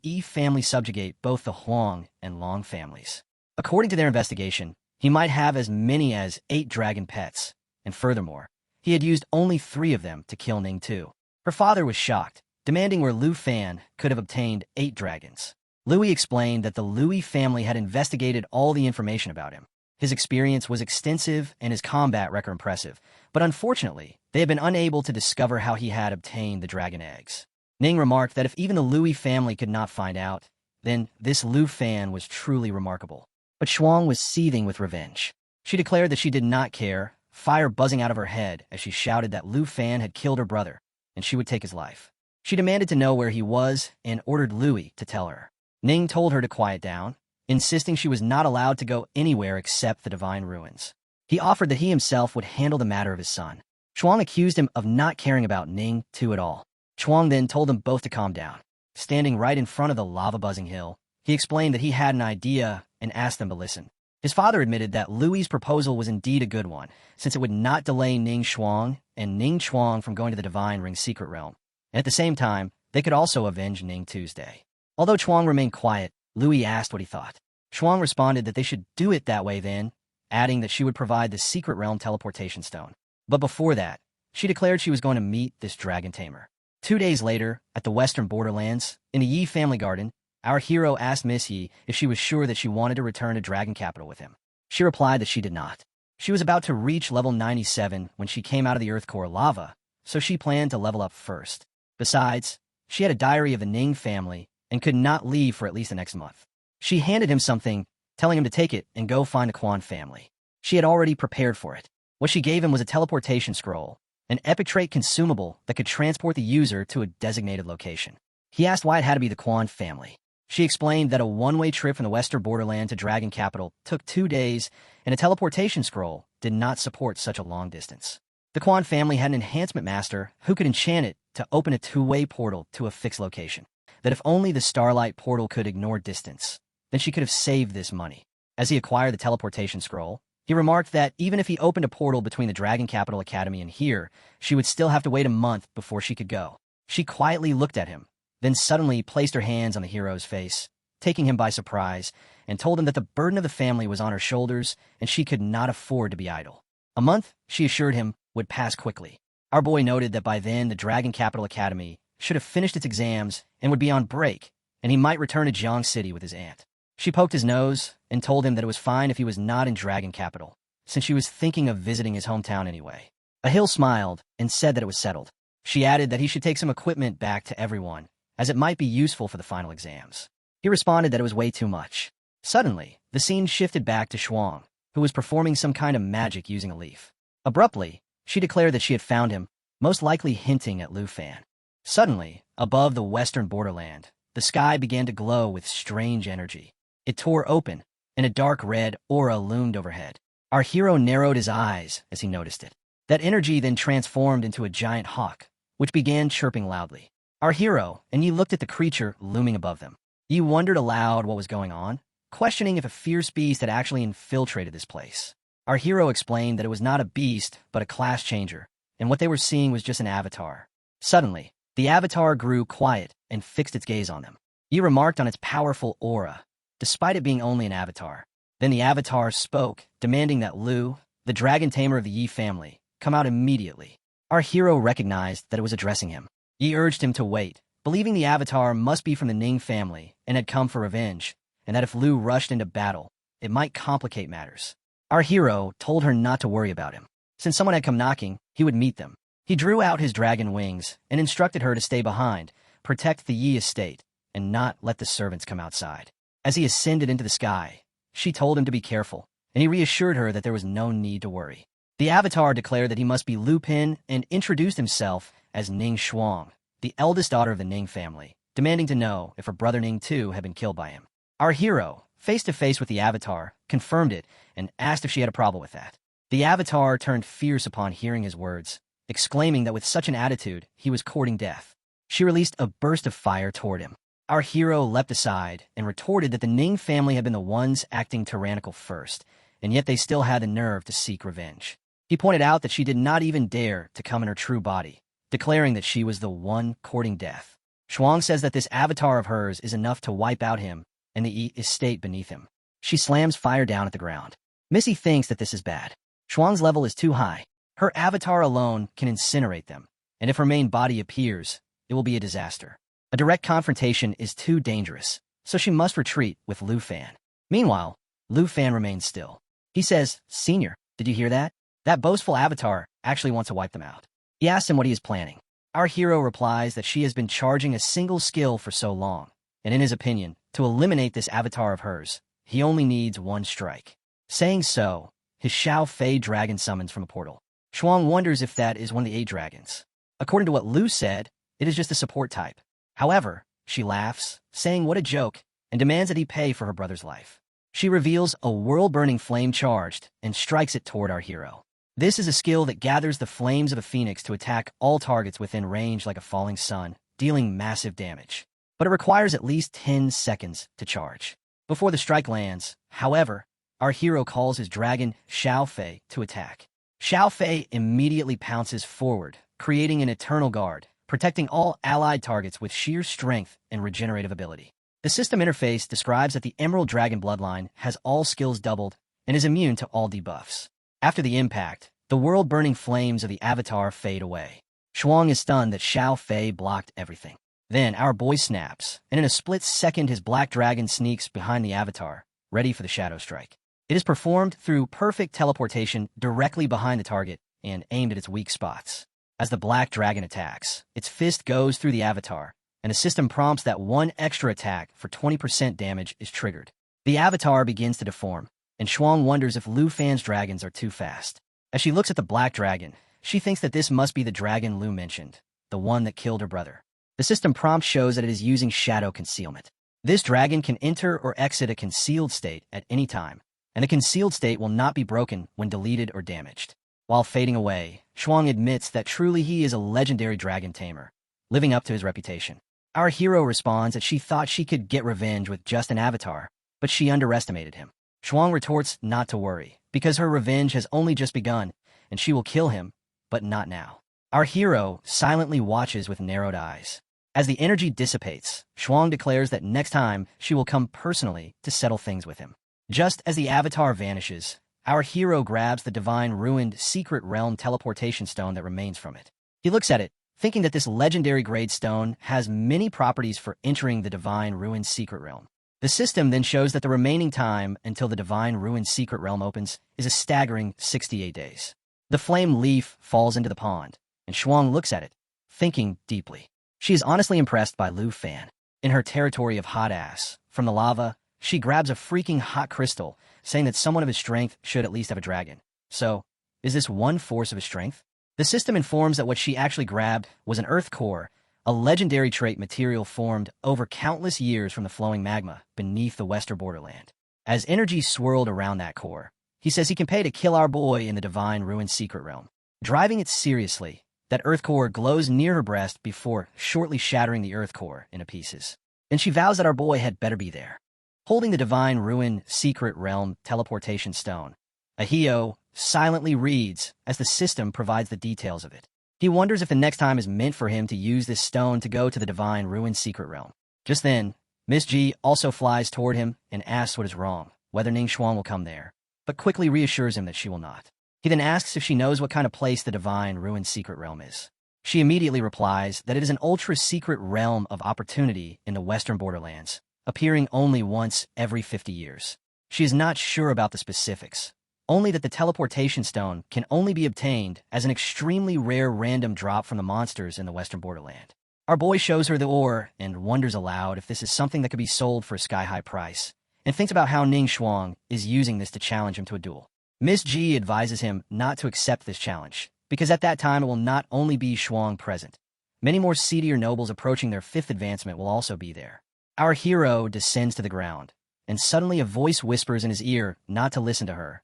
Yi family subjugate both the Huang and Long families. According to their investigation, he might have as many as 8 dragon pets, and furthermore, he had used only 3 of them to kill Ning Tu. Her father was shocked, demanding where Lu Fan could have obtained 8 dragons. Louis explained that the Louis family had investigated all the information about him. His experience was extensive and his combat record impressive, but unfortunately, they had been unable to discover how he had obtained the dragon eggs. Ning remarked that if even the Louis family could not find out, then this Lu Fan was truly remarkable. But Shuang was seething with revenge. She declared that she did not care, fire buzzing out of her head as she shouted that Lu Fan had killed her brother, and she would take his life. She demanded to know where he was and ordered Louis to tell her. Ning told her to quiet down, insisting she was not allowed to go anywhere except the divine ruins. He offered that he himself would handle the matter of his son. Shuang accused him of not caring about Ning Tu at all. Shuang then told them both to calm down. Standing right in front of the lava-buzzing hill, he explained that he had an idea and asked them to listen. His father admitted that Louis's proposal was indeed a good one, since it would not delay Ning Shuang and Ning Chuang from going to the Divine Ring secret realm, and at the same time, they could also avenge Ning Tuesday. Although Chuang remained quiet, Louis asked what he thought. Shuang responded that they should do it that way then, adding that she would provide the secret realm teleportation stone. But before that, she declared she was going to meet this dragon tamer. 2 days later, at the western borderlands, in the Yi family garden, our hero asked Miss Yi if she was sure that she wanted to return to Dragon Capital with him. She replied that she did not. She was about to reach level 97 when she came out of the Earth Core lava, so she planned to level up first. Besides, she had a diary of the Ning family and could not leave for at least the next month. She handed him something, telling him to take it and go find the Quan family. She had already prepared for it. What she gave him was a teleportation scroll, an epic trait consumable that could transport the user to a designated location. He asked why it had to be the Quan family. She explained that a one-way trip from the Western Borderland to Dragon Capital took 2 days, and a teleportation scroll did not support such a long distance. The Quan family had an enhancement master who could enchant it to open a 2-way portal to a fixed location. That if only the Starlight portal could ignore distance, then she could have saved this money. As he acquired the teleportation scroll, He remarked that even if he opened a portal between the Dragon Capital Academy and here, she would still have to wait a month before she could go. She quietly looked at him, then suddenly placed her hands on the hero's face, taking him by surprise, and told him that the burden of the family was on her shoulders and she could not afford to be idle. A month, she assured him, would pass quickly. Our boy noted that by then the Dragon Capital Academy should have finished its exams and would be on break, and he might return to Jiang City with his aunt. She poked his nose and told him that it was fine if he was not in Dragon Capital, since she was thinking of visiting his hometown anyway. Ahil smiled and said that it was settled. She added that he should take some equipment back to everyone, as it might be useful for the final exams. He responded that it was way too much. Suddenly, the scene shifted back to Shuang, who was performing some kind of magic using a leaf. Abruptly, she declared that she had found him, most likely hinting at Lu Fan. Suddenly, above the western borderland, the sky began to glow with strange energy. It tore open, and a dark red aura loomed overhead. Our hero narrowed his eyes as he noticed it. That energy then transformed into a giant hawk, which began chirping loudly. Our hero and Yi looked at the creature looming above them. Yi wondered aloud what was going on, questioning if a fierce beast had actually infiltrated this place. Our hero explained that it was not a beast, but a class changer, and what they were seeing was just an avatar. Suddenly, the avatar grew quiet and fixed its gaze on them. Yi remarked on its powerful aura, despite it being only an avatar. Then the avatar spoke, demanding that Lu, the dragon tamer of the Yi family, come out immediately. Our hero recognized that it was addressing him. Yi urged him to wait, believing the avatar must be from the Ning family and had come for revenge, and that if Lu rushed into battle, it might complicate matters. Our hero told her not to worry about him. Since someone had come knocking, he would meet them. He drew out his dragon wings and instructed her to stay behind, protect the Yi estate, and not let the servants come outside. As he ascended into the sky, she told him to be careful, and he reassured her that there was no need to worry. The avatar declared that he must be Lu Pin and introduced himself as Ning Shuang, the eldest daughter of the Ning family, demanding to know if her brother Ning too had been killed by him. Our hero, face to face with the avatar, confirmed it and asked if she had a problem with that. The avatar turned fierce upon hearing his words, exclaiming that with such an attitude, he was courting death. She released a burst of fire toward him. Our hero leapt aside and retorted that the Ning family had been the ones acting tyrannical first, and yet they still had the nerve to seek revenge. He pointed out that she did not even dare to come in her true body, declaring that she was the one courting death. Shuang says that this avatar of hers is enough to wipe out him and the estate beneath him. She slams fire down at the ground. Missy thinks that this is bad. Shuang's level is too high. Her avatar alone can incinerate them, and if her main body appears, it will be a disaster. A direct confrontation is too dangerous, so she must retreat with Lu Fan. Meanwhile, Lu Fan remains still. He says, "Senior, did you hear that? That boastful avatar actually wants to wipe them out." He asks him what he is planning. Our hero replies that she has been charging a single skill for so long, and in his opinion, to eliminate this avatar of hers, he only needs one strike. Saying so, his Xiao Fei dragon summons from a portal. Shuang wonders if that is one of the 8 dragons. According to what Lu said, it is just a support type. However, she laughs, saying what a joke, and demands that he pay for her brother's life. She reveals a world-burning flame charged and strikes it toward our hero. This is a skill that gathers the flames of a phoenix to attack all targets within range like a falling sun, dealing massive damage. But it requires at least 10 seconds to charge. Before the strike lands, however, our hero calls his dragon Xiao Fei to attack. Xiao Fei immediately pounces forward, creating an eternal guard, protecting all allied targets with sheer strength and regenerative ability. The system interface describes that the Emerald Dragon bloodline has all skills doubled and is immune to all debuffs. After the impact, the world-burning flames of the avatar fade away. Shuang is stunned that Xiao Fei blocked everything. Then our boy snaps, and in a split second his black dragon sneaks behind the avatar, ready for the shadow strike. It is performed through perfect teleportation directly behind the target and aimed at its weak spots. As the black dragon attacks, its fist goes through the avatar, and the system prompts that one extra attack for 20% damage is triggered. The avatar begins to deform, and Shuang wonders if Lu Fan's dragons are too fast. As she looks at the black dragon, she thinks that this must be the dragon Lu mentioned, the one that killed her brother. The system prompt shows that it is using shadow concealment. This dragon can enter or exit a concealed state at any time, and the concealed state will not be broken when deleted or damaged. While fading away, Shuang admits that truly he is a legendary dragon tamer, living up to his reputation. Our hero responds that she thought she could get revenge with just an avatar, but she underestimated him. Shuang retorts not to worry, because her revenge has only just begun, and she will kill him, but not now. Our hero silently watches with narrowed eyes. As the energy dissipates, Shuang declares that next time she will come personally to settle things with him. Just as the avatar vanishes, our hero grabs the divine ruined secret realm teleportation stone that remains from it. He looks at it, thinking that this legendary grade stone has many properties for entering the divine ruined secret realm. The system then shows that the remaining time until the divine ruined secret realm opens is a staggering 68 days. The flame leaf falls into the pond, and Shuang looks at it, thinking deeply. She is honestly impressed by Lu Fan. In her territory of hot ass, from the lava, she grabs a freaking hot crystal, saying that someone of his strength should at least have a dragon. So, is this one force of his strength? The system informs that what she actually grabbed was an earth core, a legendary trait material formed over countless years from the flowing magma beneath the western borderland. As energy swirled around that core, he says he can pay to kill our boy in the divine ruined secret realm. Driving it seriously, that earth core glows near her breast before shortly shattering the earth core into pieces. Then she vows that our boy had better be there. Holding the divine ruined secret realm teleportation stone, Ahio silently reads as the system provides the details of it. He wonders if the next time is meant for him to use this stone to go to the divine ruined secret realm. Just then, Miss G also flies toward him and asks what is wrong, whether Ning Xuan will come there, but quickly reassures him that she will not. He then asks if she knows what kind of place the divine ruined secret realm is. She immediately replies that it is an ultra-secret realm of opportunity in the western borderlands, appearing only once every 50 years. She is not sure about the specifics, only that the teleportation stone can only be obtained as an extremely rare random drop from the monsters in the western borderland. Our boy shows her the ore and wonders aloud if this is something that could be sold for a sky-high price, and thinks about how Ning Xuan is using this to challenge him to a duel. Miss G advises him not to accept this challenge, because at that time it will not only be Xuan present. Many more seedier nobles approaching their 5th advancement will also be there. Our hero descends to the ground, and suddenly a voice whispers in his ear not to listen to her,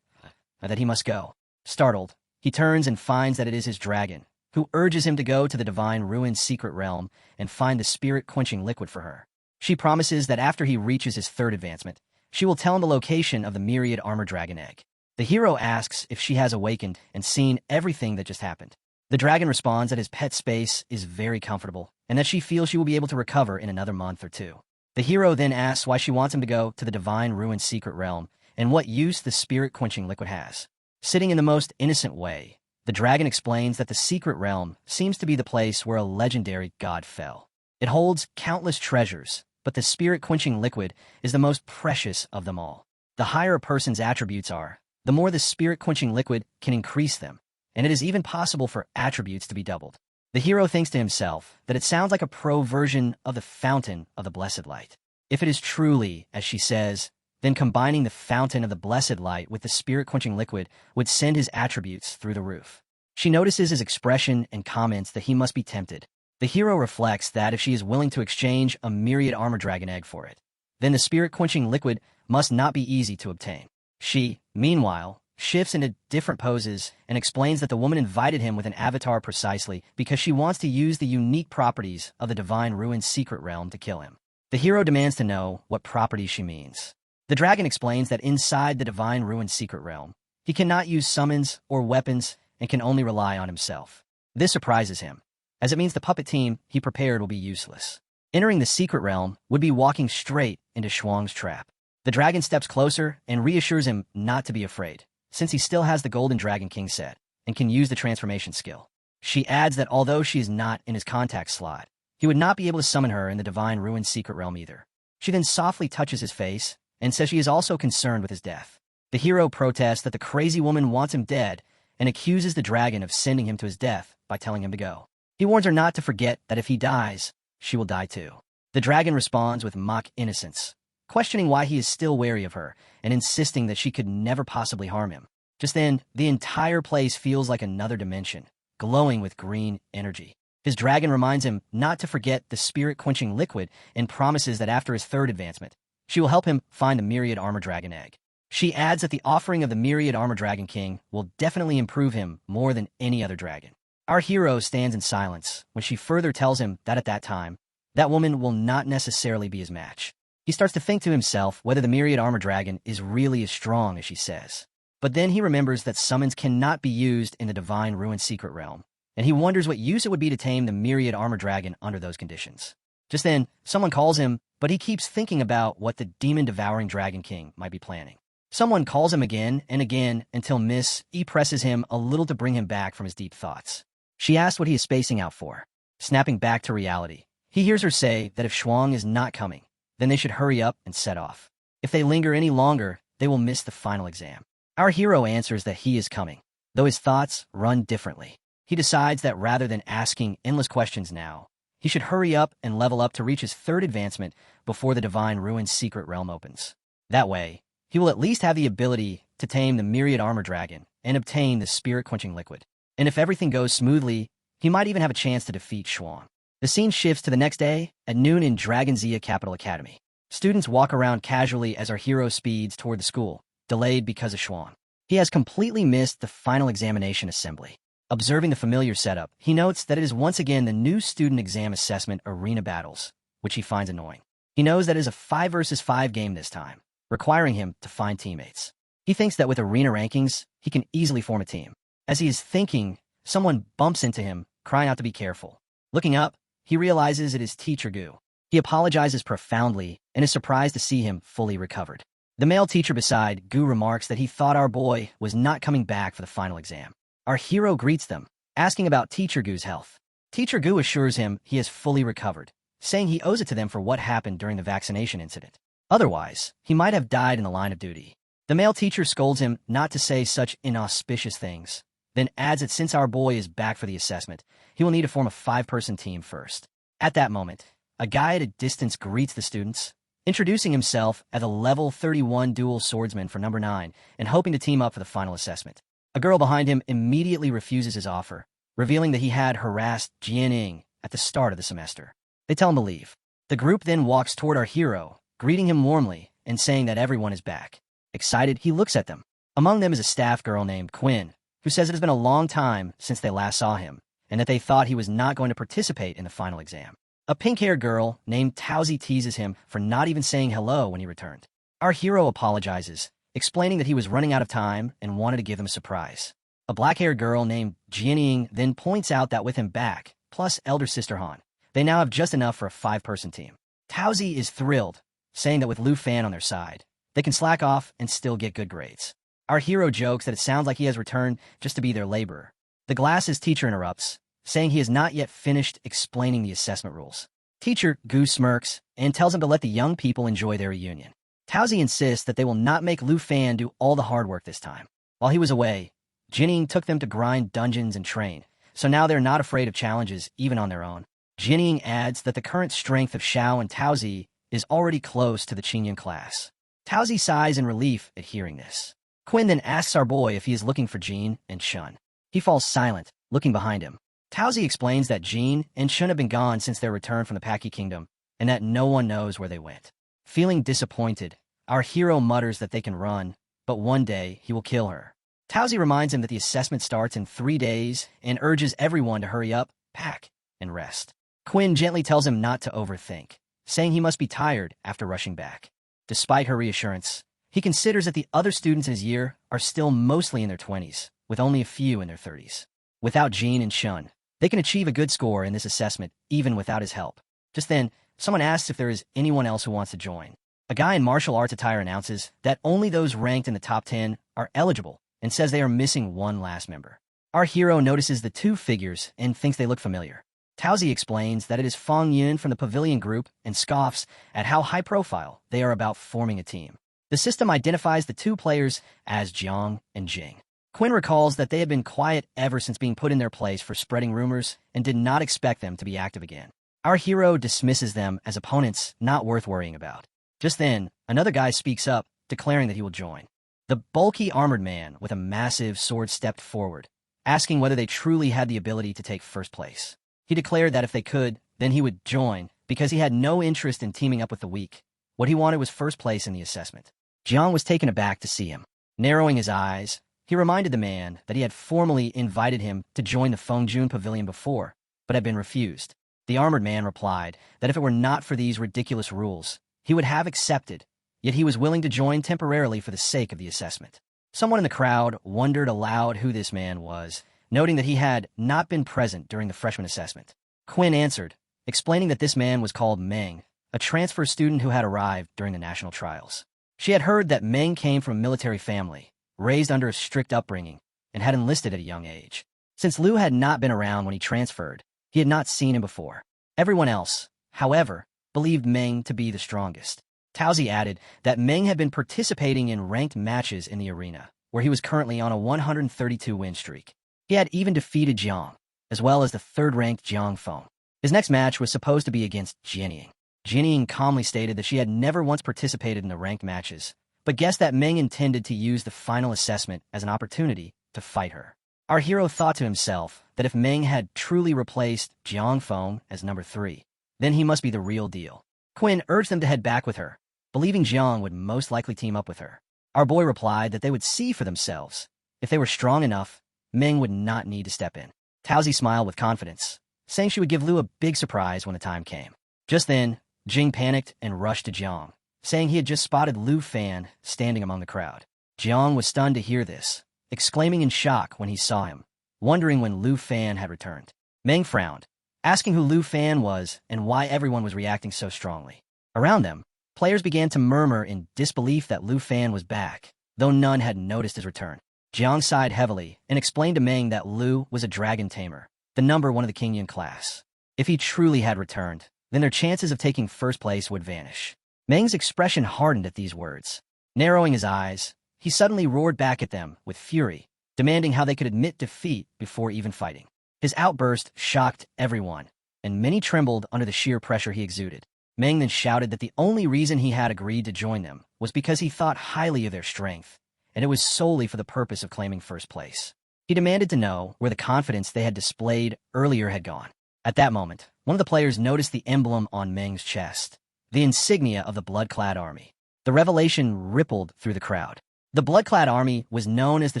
that he must go. Startled, he turns and finds that it is his dragon, who urges him to go to the divine ruined secret realm and find the spirit-quenching liquid for her. She promises that after he reaches his 3rd advancement, she will tell him the location of the myriad armor dragon egg. The hero asks if she has awakened and seen everything that just happened. The dragon responds that his pet space is very comfortable, and that she feels she will be able to recover in another month or 2. The hero then asks why she wants him to go to the divine ruined secret realm and what use the spirit-quenching liquid has. Sitting in the most innocent way, the dragon explains that the secret realm seems to be the place where a legendary god fell. It holds countless treasures, but the spirit-quenching liquid is the most precious of them all. The higher a person's attributes are, the more the spirit-quenching liquid can increase them, and it is even possible for attributes to be doubled. The hero thinks to himself that it sounds like a pro version of the fountain of the blessed light. If it is truly, as she says, then combining the fountain of the blessed light with the spirit-quenching liquid would send his attributes through the roof. She notices his expression and comments that he must be tempted. The hero reflects that if she is willing to exchange a myriad armor dragon egg for it, then the spirit-quenching liquid must not be easy to obtain. She, meanwhile, shifts into different poses and explains that the woman invited him with an avatar precisely because she wants to use the unique properties of the divine ruined secret realm to kill him. The hero demands to know what properties she means. The dragon explains that inside the divine ruined secret realm, he cannot use summons or weapons and can only rely on himself. This surprises him, as it means the puppet team he prepared will be useless. Entering the secret realm would be walking straight into Shuang's trap. The dragon steps closer and reassures him not to be afraid, since he still has the Golden Dragon King set and can use the transformation skill. She adds that although she is not in his contact slot, he would not be able to summon her in the divine ruined secret realm either. She then softly touches his face and says she is also concerned with his death. The hero protests that the crazy woman wants him dead and accuses the dragon of sending him to his death by telling him to go. He warns her not to forget that if he dies, she will die too. The dragon responds with mock innocence, questioning why he is still wary of her and insisting that she could never possibly harm him. Just then, the entire place feels like another dimension, glowing with green energy. His dragon reminds him not to forget the spirit-quenching liquid and promises that after his 3rd advancement, she will help him find the myriad armor dragon egg. She adds that the offering of the myriad armor dragon king will definitely improve him more than any other dragon. Our hero stands in silence when she further tells him that at that time, that woman will not necessarily be his match. He starts to think to himself whether the myriad armor dragon is really as strong as she says. But then he remembers that summons cannot be used in the Divine Ruin Secret Realm, and he wonders what use it would be to tame the myriad armor dragon under those conditions. Just then, someone calls him, but he keeps thinking about what the demon-devouring Dragon King might be planning. Someone calls him again and again until Miss E presses him a little to bring him back from his deep thoughts. She asks what he is spacing out for. Snapping back to reality, he hears her say that if Shuang is not coming, then they should hurry up and set off. If they linger any longer, they will miss the final exam. Our hero answers that he is coming, though his thoughts run differently. He decides that rather than asking endless questions now, he should hurry up and level up to reach his third advancement before the Divine Ruin Secret Realm opens. That way, he will at least have the ability to tame the myriad armor dragon and obtain the spirit-quenching liquid. And if everything goes smoothly, he might even have a chance to defeat Shuang. The scene shifts to the next day at noon in Dragon Zia Capital Academy. Students walk around casually as our hero speeds toward the school, delayed because of Shuang. He has completely missed the final examination assembly. Observing the familiar setup, he notes that it is once again the new student exam assessment arena battles, which he finds annoying. He knows that it is a 5 versus 5 game this time, requiring him to find teammates. He thinks that with arena rankings, he can easily form a team. As he is thinking, someone bumps into him, crying out to be careful. Looking up, he realizes it is Teacher Gu. He apologizes profoundly and is surprised to see him fully recovered. The male teacher beside Gu remarks that he thought our boy was not coming back for the final exam. Our hero greets them, asking about Teacher Gu's health. Teacher Gu assures him he is fully recovered, saying he owes it to them for what happened during the vaccination incident. Otherwise, he might have died in the line of duty. The male teacher scolds him not to say such inauspicious things, then adds that since our boy is back for the assessment, he will need to form a 5-person team first. At that moment, a guy at a distance greets the students, introducing himself as a level 31 dual swordsman for number 9 and hoping to team up for the final assessment. A girl behind him immediately refuses his offer, revealing that he had harassed Jianing at the start of the semester. They tell him to leave. The group then walks toward our hero, greeting him warmly and saying that everyone is back. Excited, he looks at them. Among them is a staff girl named Quinn, who says it has been a long time since they last saw him, and that they thought he was not going to participate in the final exam. A pink-haired girl named Taozi teases him for not even saying hello when he returned. Our hero apologizes, explaining that he was running out of time and wanted to give them a surprise. A black-haired girl named Jianing then points out that with him back, plus elder sister Han, they now have just enough for a 5-person team. Taozi is thrilled, saying that with Lu Fan on their side, they can slack off and still get good grades. Our hero jokes that it sounds like he has returned just to be their laborer. The glasses teacher interrupts, saying he has not yet finished explaining the assessment rules. Teacher Gu smirks and tells him to let the young people enjoy their reunion. Taozi insists that they will not make Lu Fan do all the hard work this time. While he was away, Jining took them to grind dungeons and train, so now they're not afraid of challenges even on their own. Jining adds that the current strength of Xiao and Taozi is already close to the Qingyan class. Taozi sighs in relief at hearing this. Quinn then asks our boy if he is looking for Jean and Shun. He falls silent, looking behind him. Taozi explains that Jean and Shun have been gone since their return from the Paki Kingdom, and that no one knows where they went. Feeling disappointed, our hero mutters that they can run, but one day he will kill her. Taozi reminds him that the assessment starts in 3 days and urges everyone to hurry up, pack, and rest. Quinn gently tells him not to overthink, saying he must be tired after rushing back. Despite her reassurance, he considers that the other students in his year are still mostly in their 20s, with only a few in their 30s. Without Jean and Shun, they can achieve a good score in this assessment even without his help. Just then, someone asks if there is anyone else who wants to join. A guy in martial arts attire announces that only those ranked in the top 10 are eligible and says they are missing one last member. Our hero notices the 2 figures and thinks they look familiar. Taozi explains that it is Fong Yun from the Pavilion Group and scoffs at how high-profile they are about forming a team. The system identifies the 2 players as Jiang and Jing. Quinn recalls that they had been quiet ever since being put in their place for spreading rumors and did not expect them to be active again. Our hero dismisses them as opponents not worth worrying about. Just then, another guy speaks up, declaring that he will join. The bulky armored man with a massive sword stepped forward, asking whether they truly had the ability to take first place. He declared that if they could, then he would join, because he had no interest in teaming up with the weak. What he wanted was first place in the assessment. Jiang was taken aback to see him. Narrowing his eyes, he reminded the man that he had formally invited him to join the Fengjun Pavilion before, but had been refused. The armored man replied that if it were not for these ridiculous rules, he would have accepted, yet he was willing to join temporarily for the sake of the assessment. Someone in the crowd wondered aloud who this man was, noting that he had not been present during the freshman assessment. Quinn answered, explaining that this man was called Meng, a transfer student who had arrived during the national trials. She had heard that Meng came from a military family, raised under a strict upbringing, and had enlisted at a young age. Since Liu had not been around when he transferred, he had not seen him before. Everyone else, however, believed Meng to be the strongest. Taozi added that Meng had been participating in ranked matches in the arena, where he was currently on a 132-win streak. He had even defeated Jiang, as well as the third-ranked Jiang Feng. His next match was supposed to be against Jianying. Jianying calmly stated that she had never once participated in the ranked matches, but guessed that Meng intended to use the final assessment as an opportunity to fight her. Our hero thought to himself that if Meng had truly replaced Jiang Feng as number 3, then he must be the real deal. Quinn urged them to head back with her, believing Jiang would most likely team up with her. Our boy replied that they would see for themselves. If they were strong enough, Meng would not need to step in. Taozi smiled with confidence, saying she would give Liu a big surprise when the time came. Just then, Jing panicked and rushed to Jiang, saying he had just spotted Liu Fan standing among the crowd. Jiang was stunned to hear this, exclaiming in shock when he saw him, wondering when Liu Fan had returned. Meng frowned, asking who Liu Fan was and why everyone was reacting so strongly. Around them, players began to murmur in disbelief that Liu Fan was back, though none had noticed his return. Jiang sighed heavily and explained to Meng that Liu was a dragon tamer, the number 1 of the Qingyan class. If he truly had returned, then their chances of taking first place would vanish. Meng's expression hardened at these words. Narrowing his eyes, he suddenly roared back at them with fury, demanding how they could admit defeat before even fighting. His outburst shocked everyone, and many trembled under the sheer pressure he exuded. Meng then shouted that the only reason he had agreed to join them was because he thought highly of their strength, and it was solely for the purpose of claiming first place. He demanded to know where the confidence they had displayed earlier had gone. At that moment, one of the players noticed the emblem on Meng's chest, the insignia of the blood-clad army. The revelation rippled through the crowd. The blood-clad army was known as the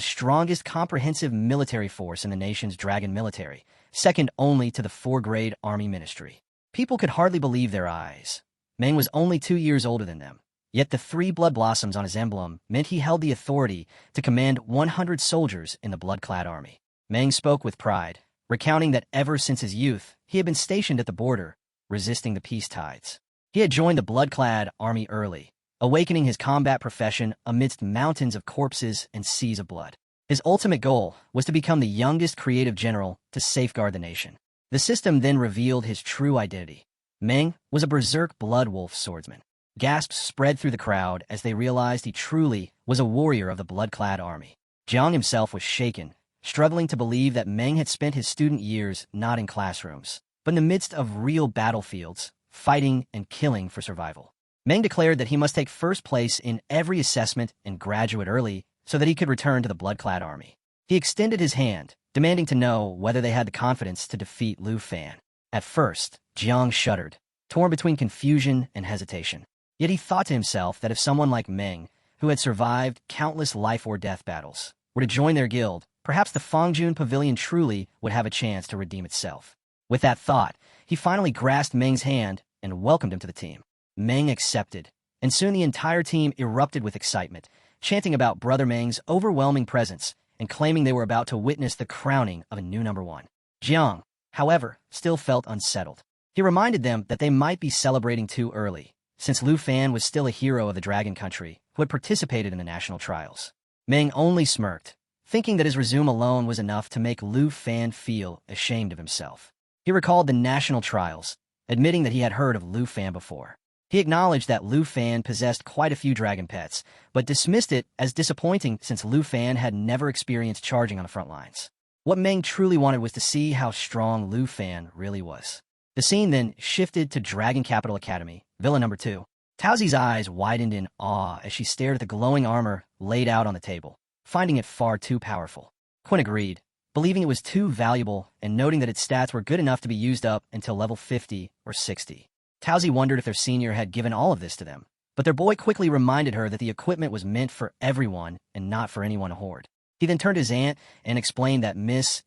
strongest comprehensive military force in the nation's dragon military, second only to the 4-grade army ministry. People could hardly believe their eyes. Meng was only 2 years older than them, yet the 3 blood blossoms on his emblem meant he held the authority to command 100 soldiers in the blood-clad army. Meng spoke with pride, recounting that ever since his youth, he had been stationed at the border, resisting the peace tides. He had joined the blood-clad army early, awakening his combat profession amidst mountains of corpses and seas of blood. His ultimate goal was to become the youngest creative general to safeguard the nation. The system then revealed his true identity. Meng was a berserk blood wolf swordsman. Gasps spread through the crowd as they realized he truly was a warrior of the blood-clad army. Jiang himself was shaken, struggling to believe that Meng had spent his student years not in classrooms, but in the midst of real battlefields, fighting and killing for survival. Meng declared that he must take first place in every assessment and graduate early so that he could return to the blood-clad army. He extended his hand, demanding to know whether they had the confidence to defeat Liu Fan. At first, Jiang shuddered, torn between confusion and hesitation. Yet he thought to himself that if someone like Meng, who had survived countless life-or-death battles, were to join their guild, perhaps the Fangjun Pavilion truly would have a chance to redeem itself. With that thought, he finally grasped Meng's hand and welcomed him to the team. Meng accepted, and soon the entire team erupted with excitement, chanting about Brother Meng's overwhelming presence and claiming they were about to witness the crowning of a new number 1. Jiang, however, still felt unsettled. He reminded them that they might be celebrating too early, since Liu Fan was still a hero of the Dragon Country who had participated in the national trials. Meng only smirked, thinking that his resume alone was enough to make Liu Fan feel ashamed of himself. He recalled the national trials, admitting that he had heard of Liu Fan before. He acknowledged that Liu Fan possessed quite a few dragon pets, but dismissed it as disappointing since Liu Fan had never experienced charging on the front lines. What Meng truly wanted was to see how strong Liu Fan really was. The scene then shifted to Dragon Capital Academy, Villa Number 2. Taozi's eyes widened in awe as she stared at the glowing armor laid out on the table, finding it far too powerful. Quinn agreed, believing it was too valuable and noting that its stats were good enough to be used up until level 50 or 60. Taozi wondered if their senior had given all of this to them, but their boy quickly reminded her that the equipment was meant for everyone and not for any one horde. He then turned to his aunt and explained that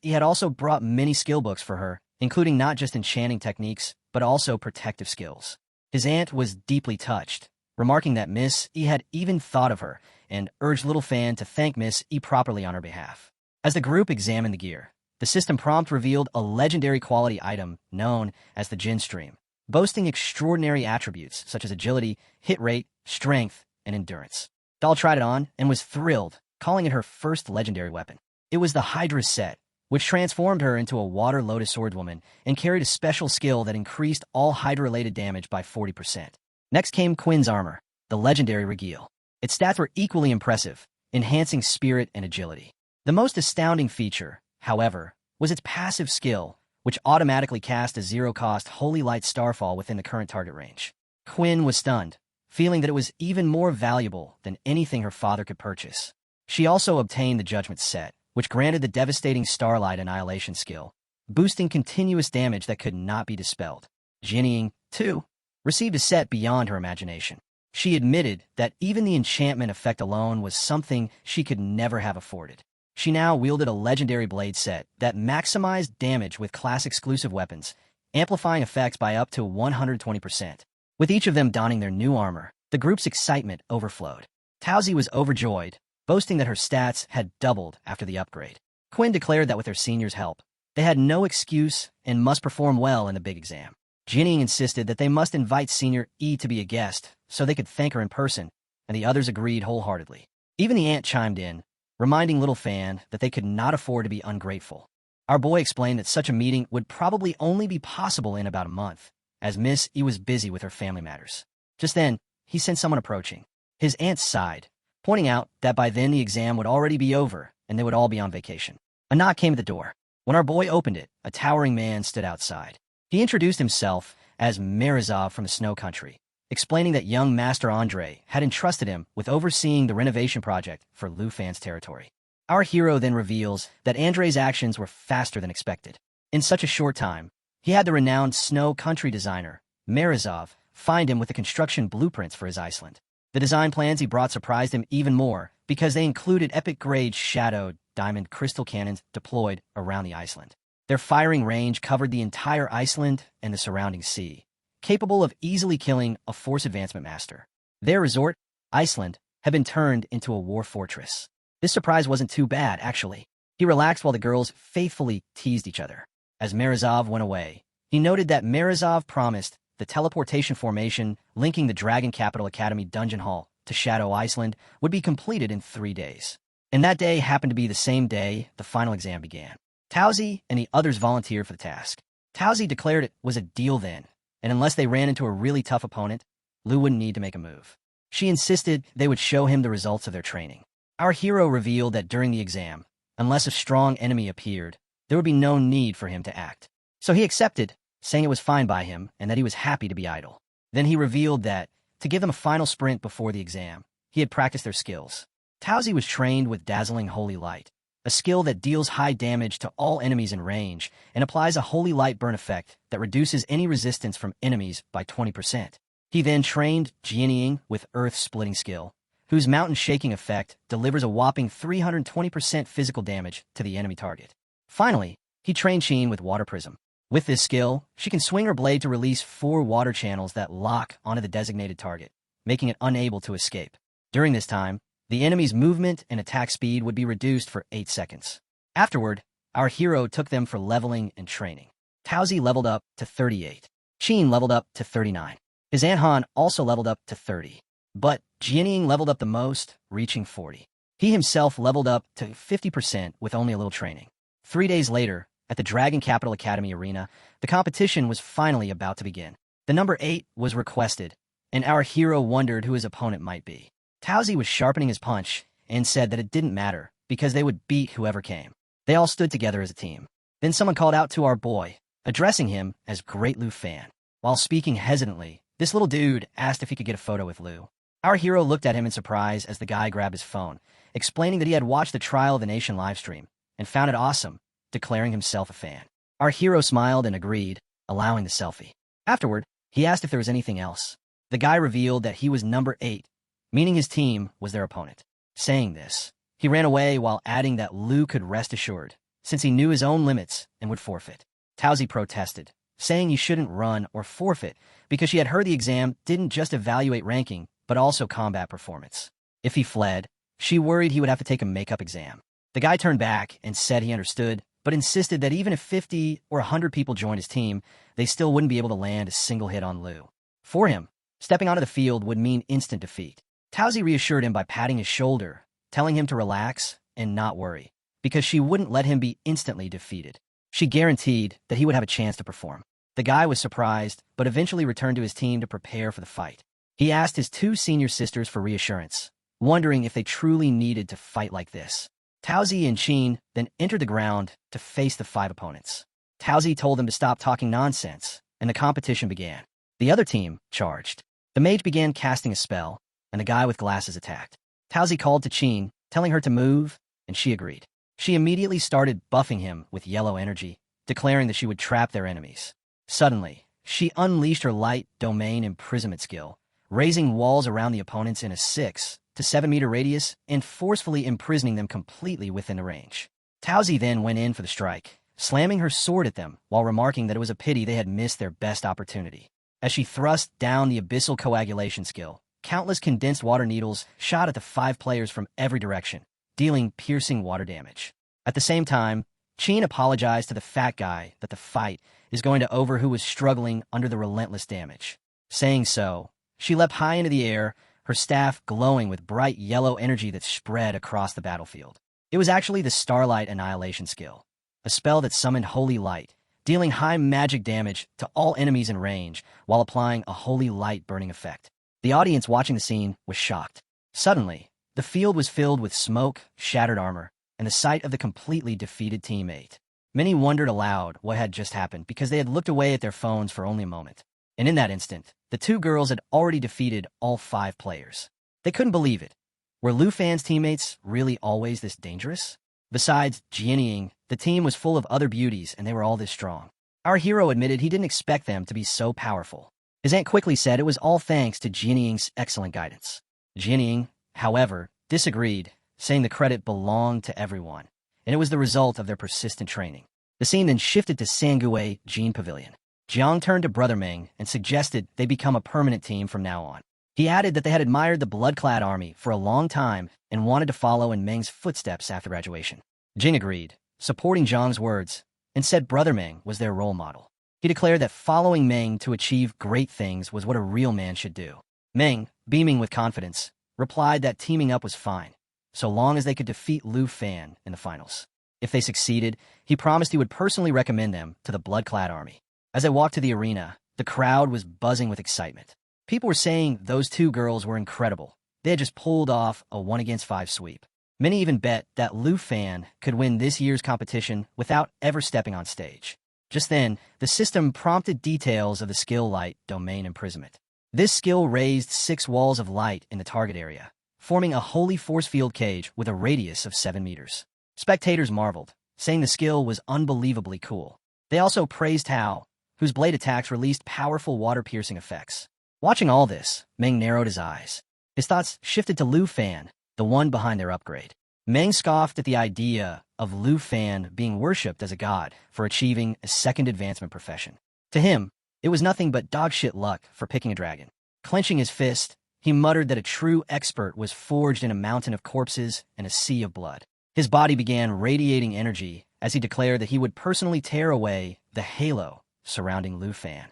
he had also brought many skill books for her, including not just enchanting techniques, but also protective skills. His aunt was deeply touched, remarking that he had even thought of her and urged Little Fan to thank Miss E properly on her behalf. As the group examined the gear, the system prompt revealed a legendary quality item known as the Jin Stream, boasting extraordinary attributes such as agility, hit rate, strength, and endurance. Doll tried it on and was thrilled, calling it her first legendary weapon. It was the Hydra set, which transformed her into a water lotus swordswoman and carried a special skill that increased all Hydra-related damage by 40%. Next came Quinn's armor, the legendary Regale. Its stats were equally impressive, enhancing spirit and agility. The most astounding feature, however, was its passive skill, which automatically cast a zero-cost Holy Light Starfall within the current target range. Quinn was stunned, feeling that it was even more valuable than anything her father could purchase. She also obtained the Judgment set, which granted the devastating Starlight Annihilation skill, boosting continuous damage that could not be dispelled. Jinnying, too, received a set beyond her imagination. She admitted that even the enchantment effect alone was something she could never have afforded. She now wielded a legendary blade set that maximized damage with class-exclusive weapons, amplifying effects by up to 120%. With each of them donning their new armor, the group's excitement overflowed. Towsy was overjoyed, boasting that her stats had doubled after the upgrade. Quinn declared that with their senior's help, they had no excuse and must perform well in the big exam. Ginny insisted that they must invite Senior E to be a guest so they could thank her in person, and the others agreed wholeheartedly. Even the aunt chimed in, reminding Little Fan that they could not afford to be ungrateful. Our boy explained that such a meeting would probably only be possible in about a month, as Miss E was busy with her family matters. Just then, he sensed someone approaching. His aunt sighed, pointing out that by then the exam would already be over and they would all be on vacation. A knock came at the door. When our boy opened it, a towering man stood outside. He introduced himself as Marizov from the Snow Country, explaining that young Master Andre had entrusted him with overseeing the renovation project for Lu Fan's territory. Our hero then reveals that Andre's actions were faster than expected. In such a short time, he had the renowned Snow Country designer, Marizov, find him with the construction blueprints for his Iceland. The design plans he brought surprised him even more because they included epic-grade shadowed diamond crystal cannons deployed around the Iceland. Their firing range covered the entire Iceland and the surrounding sea, capable of easily killing a force advancement master. Their resort, Iceland, had been turned into a war fortress. This surprise wasn't too bad, actually. He relaxed while the girls faithfully teased each other. As Marizov went away, he noted that Marizov promised the teleportation formation linking the Dragon Capital Academy Dungeon Hall to Shadow Iceland would be completed in 3 days. And that day happened to be the same day the final exam began. Towsy and the others volunteered for the task. Towsy declared it was a deal then, and unless they ran into a really tough opponent, Lu wouldn't need to make a move. She insisted they would show him the results of their training. Our hero revealed that during the exam, unless a strong enemy appeared, there would be no need for him to act. So he accepted, saying it was fine by him and that he was happy to be idle. Then he revealed that, to give them a final sprint before the exam, he had practiced their skills. Towsy was trained with Dazzling Holy Light, a skill that deals high damage to all enemies in range and applies a Holy Light burn effect that reduces any resistance from enemies by 20%. He then trained Jianying with Earth Splitting skill, whose mountain shaking effect delivers a whopping 320% physical damage to the enemy target. Finally, he trained Sheen with Water Prism. With this skill, she can swing her blade to release 4 water channels that lock onto the designated target, making it unable to escape. During this time, the enemy's movement and attack speed would be reduced for 8 seconds. Afterward, our hero took them for leveling and training. Towsy leveled up to 38. Sheen leveled up to 39. His Aunt Han also leveled up to 30. But Jianying leveled up the most, reaching 40. He himself leveled up to 50% with only a little training. 3 days later, at the Dragon Capital Academy Arena, the competition was finally about to begin. The number 8 was requested, and our hero wondered who his opponent might be. Towsy was sharpening his punch and said that it didn't matter because they would beat whoever came. They all stood together as a team. Then someone called out to our boy, addressing him as Great Lu Fan. While speaking hesitantly, this little dude asked if he could get a photo with Lu. Our hero looked at him in surprise as the guy grabbed his phone, explaining that he had watched the Trial of the Nation livestream and found it awesome, declaring himself a fan. Our hero smiled and agreed, allowing the selfie. Afterward, he asked if there was anything else. The guy revealed that he was number 8, meaning his team was their opponent. Saying this, he ran away while adding that Lu could rest assured, since he knew his own limits and would forfeit. Towsy protested, saying he shouldn't run or forfeit because she had heard the exam didn't just evaluate ranking, but also combat performance. If he fled, She worried he would have to take a makeup exam. The guy turned back and said he understood, but insisted that even if 50 or 100 people joined his team, they still wouldn't be able to land a single hit on Lu. For him, stepping onto the field would mean instant defeat. Tauzi reassured him by patting his shoulder, telling him to relax and not worry, because she wouldn't let him be instantly defeated. She guaranteed that he would have a chance to perform. The guy was surprised, but eventually returned to his team to prepare for the fight. He asked his two senior sisters for reassurance, wondering if they truly needed to fight like this. Tauzi and Qin then entered the ground to face the 5 opponents. Tauzi told them to stop talking nonsense, and the competition began. The other team charged. The mage began casting a spell, and the guy with glasses attacked. Tauzi called to Qin, telling her to move, and she agreed. She immediately started buffing him with yellow energy, declaring that she would trap their enemies. Suddenly, she unleashed her light domain imprisonment skill, raising walls around the opponents in a 6 to 7 meter radius and forcefully imprisoning them completely within the range. Tauzi then went in for the strike, slamming her sword at them while remarking that it was a pity they had missed their best opportunity. As she thrust down the abyssal coagulation skill, countless condensed water needles shot at the 5 players from every direction, dealing piercing water damage. At the same time, Qin apologized to the fat guy that the fight is going to over who was struggling under the relentless damage. Saying so, she leapt high into the air, her staff glowing with bright yellow energy that spread across the battlefield. It was actually the Starlight Annihilation skill, a spell that summoned holy light, dealing high magic damage to all enemies in range while applying a holy light burning effect. The audience watching the scene was shocked. Suddenly, the field was filled with smoke, shattered armor, and the sight of the completely defeated teammate. Many wondered aloud what had just happened because they had looked away at their phones for only a moment. And in that instant, the 2 girls had already defeated all 5 players. They couldn't believe it. Were Lu Fan's teammates really always this dangerous? Besides Jianying, the team was full of other beauties and they were all this strong. Our hero admitted he didn't expect them to be so powerful. His aunt quickly said it was all thanks to Jianying's excellent guidance. Jianying, however, disagreed, saying the credit belonged to everyone, and it was the result of their persistent training. The scene then shifted to Sangue Jean Pavilion. Jiang turned to Brother Meng and suggested they become a permanent team from now on. He added that they had admired the blood-clad army for a long time and wanted to follow in Meng's footsteps after graduation. Jing agreed, supporting Jiang's words, and said Brother Meng was their role model. He declared that following Meng to achieve great things was what a real man should do. Meng, beaming with confidence, replied that teaming up was fine, so long as they could defeat Lu Fan in the finals. If they succeeded, he promised he would personally recommend them to the blood-clad army. As they walked to the arena, the crowd was buzzing with excitement. People were saying those 2 girls were incredible. They had just pulled off a 1-against-5 sweep. Many even bet that Lu Fan could win this year's competition without ever stepping on stage. Just then, the system prompted details of the skill light domain imprisonment. This skill raised 6 walls of light in the target area, forming a holy force field cage with a radius of 7 meters. Spectators marveled, saying the skill was unbelievably cool. They also praised Tao, whose blade attacks released powerful water-piercing effects. Watching all this, Meng narrowed his eyes. His thoughts shifted to Lu Fan, the one behind their upgrade. Meng scoffed at the idea of Lu Fan being worshipped as a god for achieving a second advancement profession. To him, it was nothing but dogshit luck for picking a dragon. Clenching his fist, he muttered that a true expert was forged in a mountain of corpses and a sea of blood. His body began radiating energy as he declared that he would personally tear away the halo surrounding Lu Fan.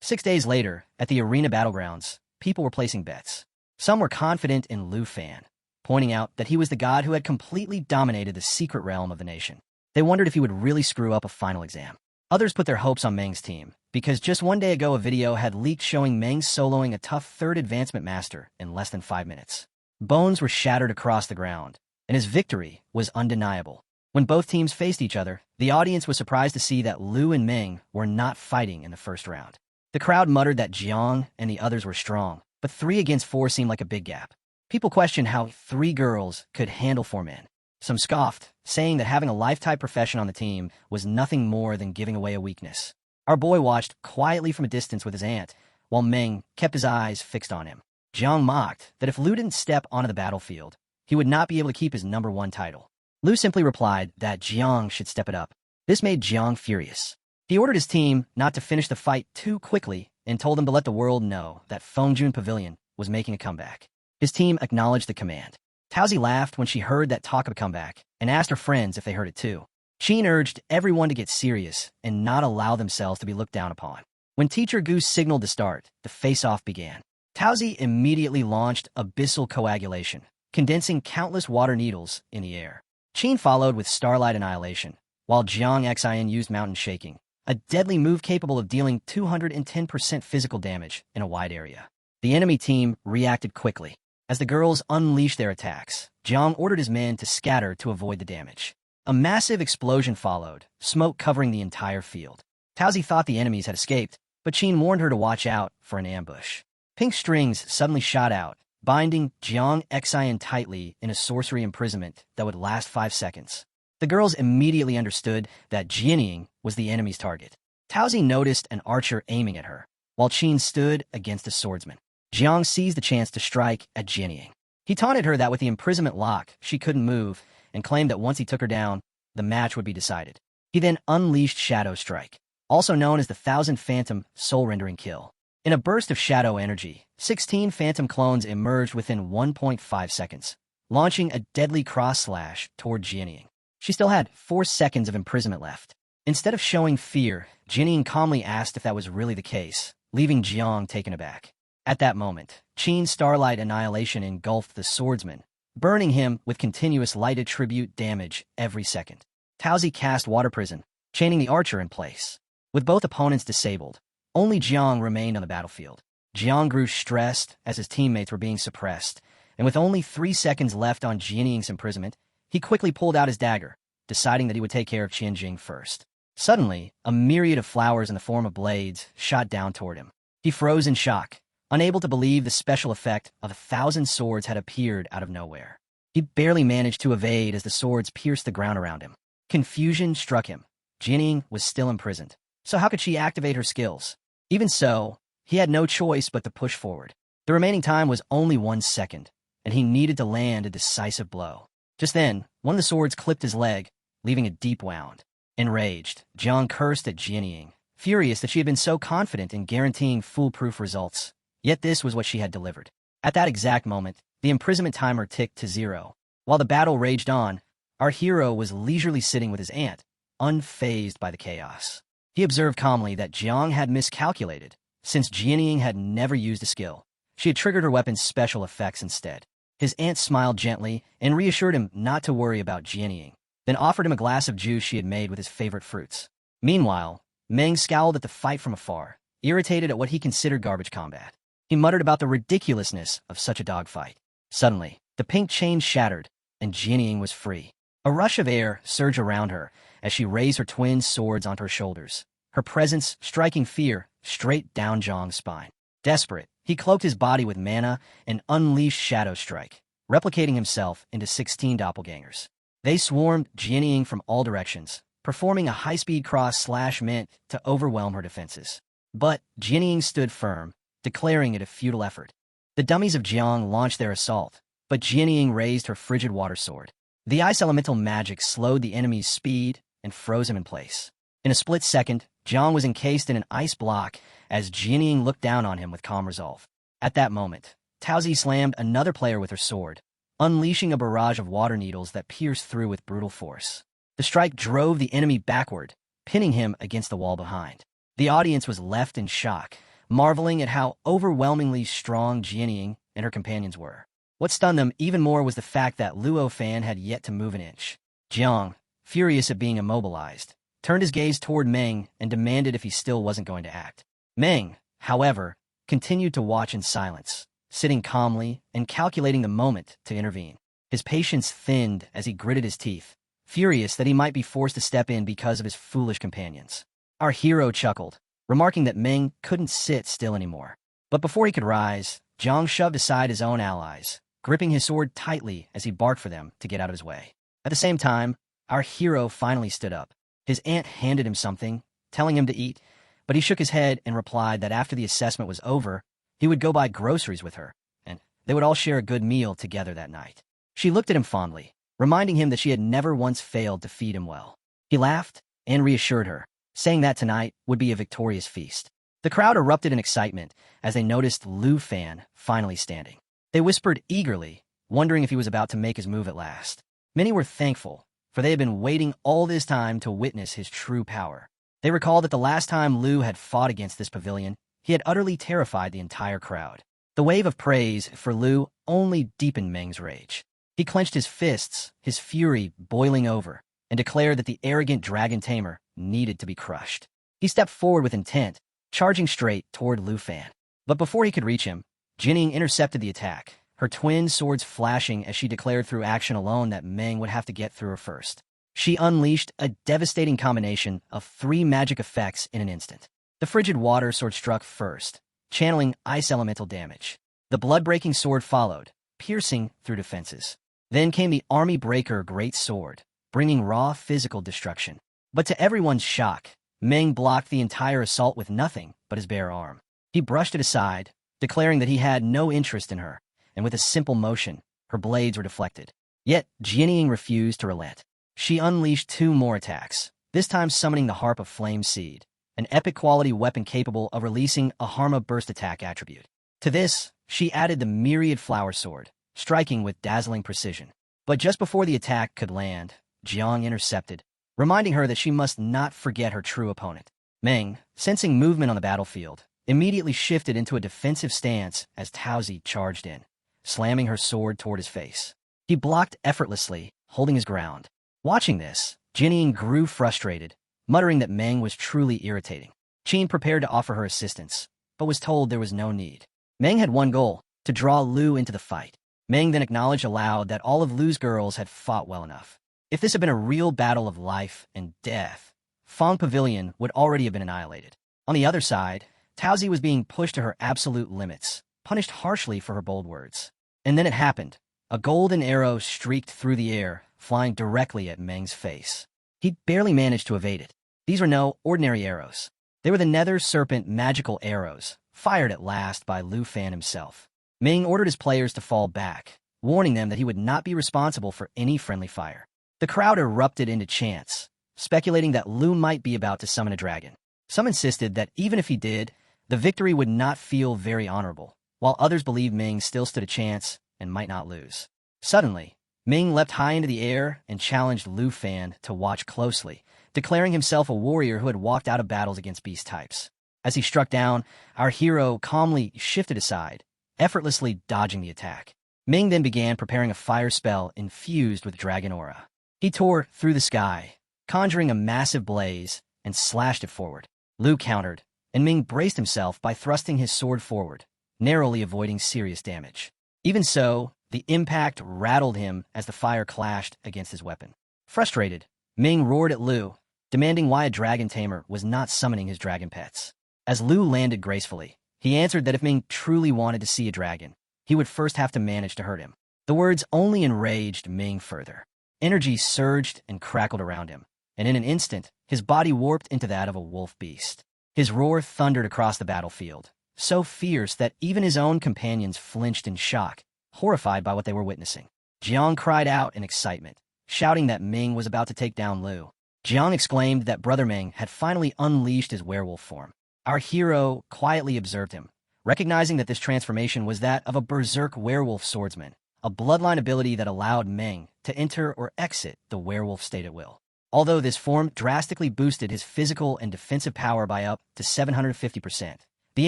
6 days later, at the arena battlegrounds, people were placing bets. Some were confident in Lu Fan, pointing out that he was the god who had completely dominated the secret realm of the nation. They wondered if he would really screw up a final exam. Others put their hopes on Meng's team, because just 1 day ago a video had leaked showing Meng soloing a tough 3rd advancement master in less than 5 minutes. Bones were shattered across the ground, and his victory was undeniable. When both teams faced each other, the audience was surprised to see that Lu and Meng were not fighting in the first round. The crowd muttered that Jiang and the others were strong, but 3 against 4 seemed like a big gap. People questioned how 3 girls could handle 4 men. Some scoffed, saying that having a lifetime profession on the team was nothing more than giving away a weakness. Our boy watched quietly from a distance with his aunt, while Meng kept his eyes fixed on him. Jiang mocked that if Lu didn't step onto the battlefield, he would not be able to keep his #1 title. Lu simply replied that Jiang should step it up. This made Jiang furious. He ordered his team not to finish the fight too quickly and told them to let the world know that Fengjun Pavilion was making a comeback. His team acknowledged the command. Tauzi laughed when she heard that talk of a comeback and asked her friends if they heard it too. Qin urged everyone to get serious and not allow themselves to be looked down upon. When Teacher Goose signaled to start, the face-off began. Tauzi immediately launched abyssal coagulation, condensing countless water needles in the air. Qin followed with Starlight Annihilation, while Jiang Xin used Mountain Shaking, a deadly move capable of dealing 210% physical damage in a wide area. The enemy team reacted quickly. As the girls unleashed their attacks, Jiang ordered his men to scatter to avoid the damage. A massive explosion followed, smoke covering the entire field. Tauzi thought the enemies had escaped, but Qin warned her to watch out for an ambush. Pink strings suddenly shot out, binding Jiang Xin tightly in a sorcery imprisonment that would last 5 seconds. The girls immediately understood that Jianying was the enemy's target. Tauzi noticed an archer aiming at her, while Qin stood against a swordsman. Jiang seized the chance to strike at Jianying. He taunted her that with the imprisonment lock, she couldn't move, and claimed that once he took her down, the match would be decided. He then unleashed Shadow Strike, also known as the 1000 Phantom Soul-Rendering Kill. In a burst of shadow energy, 16 Phantom clones emerged within 1.5 seconds, launching a deadly cross-slash toward Jianying. She still had 4 seconds of imprisonment left. Instead of showing fear, Jianying calmly asked if that was really the case, leaving Jiang taken aback. At that moment, Qin's Starlight Annihilation engulfed the swordsman, burning him with continuous light attribute damage every second. Tauzi cast Water Prison, chaining the archer in place. With both opponents disabled, only Jiang remained on the battlefield. Jiang grew stressed as his teammates were being suppressed, and with only 3 seconds left on Jianying's imprisonment, he quickly pulled out his dagger, deciding that he would take care of Qianjing first. Suddenly, a myriad of flowers in the form of blades shot down toward him. He froze in shock, unable to believe the special effect of 1,000 swords had appeared out of nowhere. He barely managed to evade as the swords pierced the ground around him. Confusion struck him. Jianying was still imprisoned, so how could she activate her skills? Even so, he had no choice but to push forward. The remaining time was only 1 second, and he needed to land a decisive blow. Just then, one of the swords clipped his leg, leaving a deep wound. Enraged, Jiang cursed at Jianying, furious that she had been so confident in guaranteeing foolproof results. Yet this was what she had delivered. At that exact moment, the imprisonment timer ticked to 0. While the battle raged on, our hero was leisurely sitting with his aunt, unfazed by the chaos. He observed calmly that Jiang had miscalculated, since Jianying had never used a skill. She had triggered her weapon's special effects instead. His aunt smiled gently and reassured him not to worry about Jianying, then offered him a glass of juice she had made with his favorite fruits. Meanwhile, Meng scowled at the fight from afar, irritated at what he considered garbage combat. He muttered about the ridiculousness of such a dogfight. Suddenly, the pink chain shattered, and Jianying was free. A rush of air surged around her as she raised her twin swords onto her shoulders, her presence striking fear straight down Jiang's spine. Desperate, he cloaked his body with mana and unleashed Shadow Strike, replicating himself into 16 doppelgangers. They swarmed Jianying from all directions, performing a high-speed cross-slash meant to overwhelm her defenses. But Jianying stood firm, declaring it a futile effort. The dummies of Jiang launched their assault, but Jianying raised her frigid water sword. The ice elemental magic slowed the enemy's speed and froze him in place. In a split second, Jiang was encased in an ice block as Jianying looked down on him with calm resolve. At that moment, Tauzi slammed another player with her sword, unleashing a barrage of water needles that pierced through with brutal force. The strike drove the enemy backward, pinning him against the wall behind. The audience was left in shock, marveling at how overwhelmingly strong Jianying and her companions were. What stunned them even more was the fact that Luo Fan had yet to move an inch. Jiang, furious at being immobilized, turned his gaze toward Meng and demanded if he still wasn't going to act. Meng, however, continued to watch in silence, sitting calmly and calculating the moment to intervene. His patience thinned as he gritted his teeth, furious that he might be forced to step in because of his foolish companions. Our hero chuckled, remarking that Meng couldn't sit still anymore. But before he could rise, Jiang shoved aside his own allies, gripping his sword tightly as he barked for them to get out of his way. At the same time, our hero finally stood up. His aunt handed him something, telling him to eat, but he shook his head and replied that after the assessment was over, he would go buy groceries with her, and they would all share a good meal together that night. She looked at him fondly, reminding him that she had never once failed to feed him well. He laughed and reassured her, saying that tonight would be a victorious feast. The crowd erupted in excitement as they noticed Lu Fan finally standing. They whispered eagerly, wondering if he was about to make his move at last. Many were thankful, for they had been waiting all this time to witness his true power. They recalled that the last time Lu had fought against this pavilion, he had utterly terrified the entire crowd. The wave of praise for Lu only deepened Meng's rage. He clenched his fists, his fury boiling over, and declared that the arrogant dragon Tamer needed to be crushed. He stepped forward with intent, charging straight toward Lu Fan. But before he could reach him, Jining intercepted the attack, her twin swords flashing as she declared through action alone that Meng would have to get through her first. She unleashed a devastating combination of 3 magic effects in an instant. The frigid water sword struck first, channeling ice elemental damage. The blood-breaking sword followed, piercing through defenses. Then came the army breaker great sword, bringing raw physical destruction. But to everyone's shock, Meng blocked the entire assault with nothing but his bare arm. He brushed it aside, declaring that he had no interest in her, and with a simple motion, her blades were deflected. Yet, Jining refused to relent. She unleashed 2 more attacks, this time summoning the Harp of Flame Seed, an epic-quality weapon capable of releasing a Harma burst attack attribute. To this, she added the Myriad Flower Sword, striking with dazzling precision. But just before the attack could land, Jiang intercepted, reminding her that she must not forget her true opponent. Meng, sensing movement on the battlefield, immediately shifted into a defensive stance as Taozi charged in, slamming her sword toward his face. He blocked effortlessly, holding his ground. Watching this, Jining grew frustrated, muttering that Meng was truly irritating. Qin prepared to offer her assistance, but was told there was no need. Meng had one goal, to draw Lu into the fight. Meng then acknowledged aloud that all of Lu's girls had fought well enough. If this had been a real battle of life and death, Fong Pavilion would already have been annihilated. On the other side, Taozi was being pushed to her absolute limits, punished harshly for her bold words. And then it happened. A golden arrow streaked through the air, flying directly at Meng's face. He barely managed to evade it. These were no ordinary arrows. They were the Nether Serpent magical arrows, fired at last by Lu Fan himself. Meng ordered his players to fall back, warning them that he would not be responsible for any friendly fire. The crowd erupted into chants, speculating that Lu might be about to summon a dragon. Some insisted that even if he did, the victory would not feel very honorable, while others believed Meng still stood a chance and might not lose. Suddenly, Meng leapt high into the air and challenged Lu Fan to watch closely, declaring himself a warrior who had walked out of battles against beast types. As he struck down, our hero calmly shifted aside, effortlessly dodging the attack. Meng then began preparing a fire spell infused with dragon aura. He tore through the sky, conjuring a massive blaze, and slashed it forward. Lu countered, and Meng braced himself by thrusting his sword forward, narrowly avoiding serious damage. Even so, the impact rattled him as the fire clashed against his weapon. Frustrated, Meng roared at Lu, demanding why a dragon tamer was not summoning his dragon pets. As Lu landed gracefully, he answered that if Meng truly wanted to see a dragon, he would first have to manage to hurt him. The words only enraged Meng further. Energy surged and crackled around him, and in an instant, his body warped into that of a wolf beast. His roar thundered across the battlefield, so fierce that even his own companions flinched in shock, horrified by what they were witnessing. Jiang cried out in excitement, shouting that Meng was about to take down Lu. Jiang exclaimed that Brother Meng had finally unleashed his werewolf form. Our hero quietly observed him, recognizing that this transformation was that of a berserk werewolf swordsman, a bloodline ability that allowed Meng to enter or exit the werewolf state at will. Although this form drastically boosted his physical and defensive power by up to 750%, the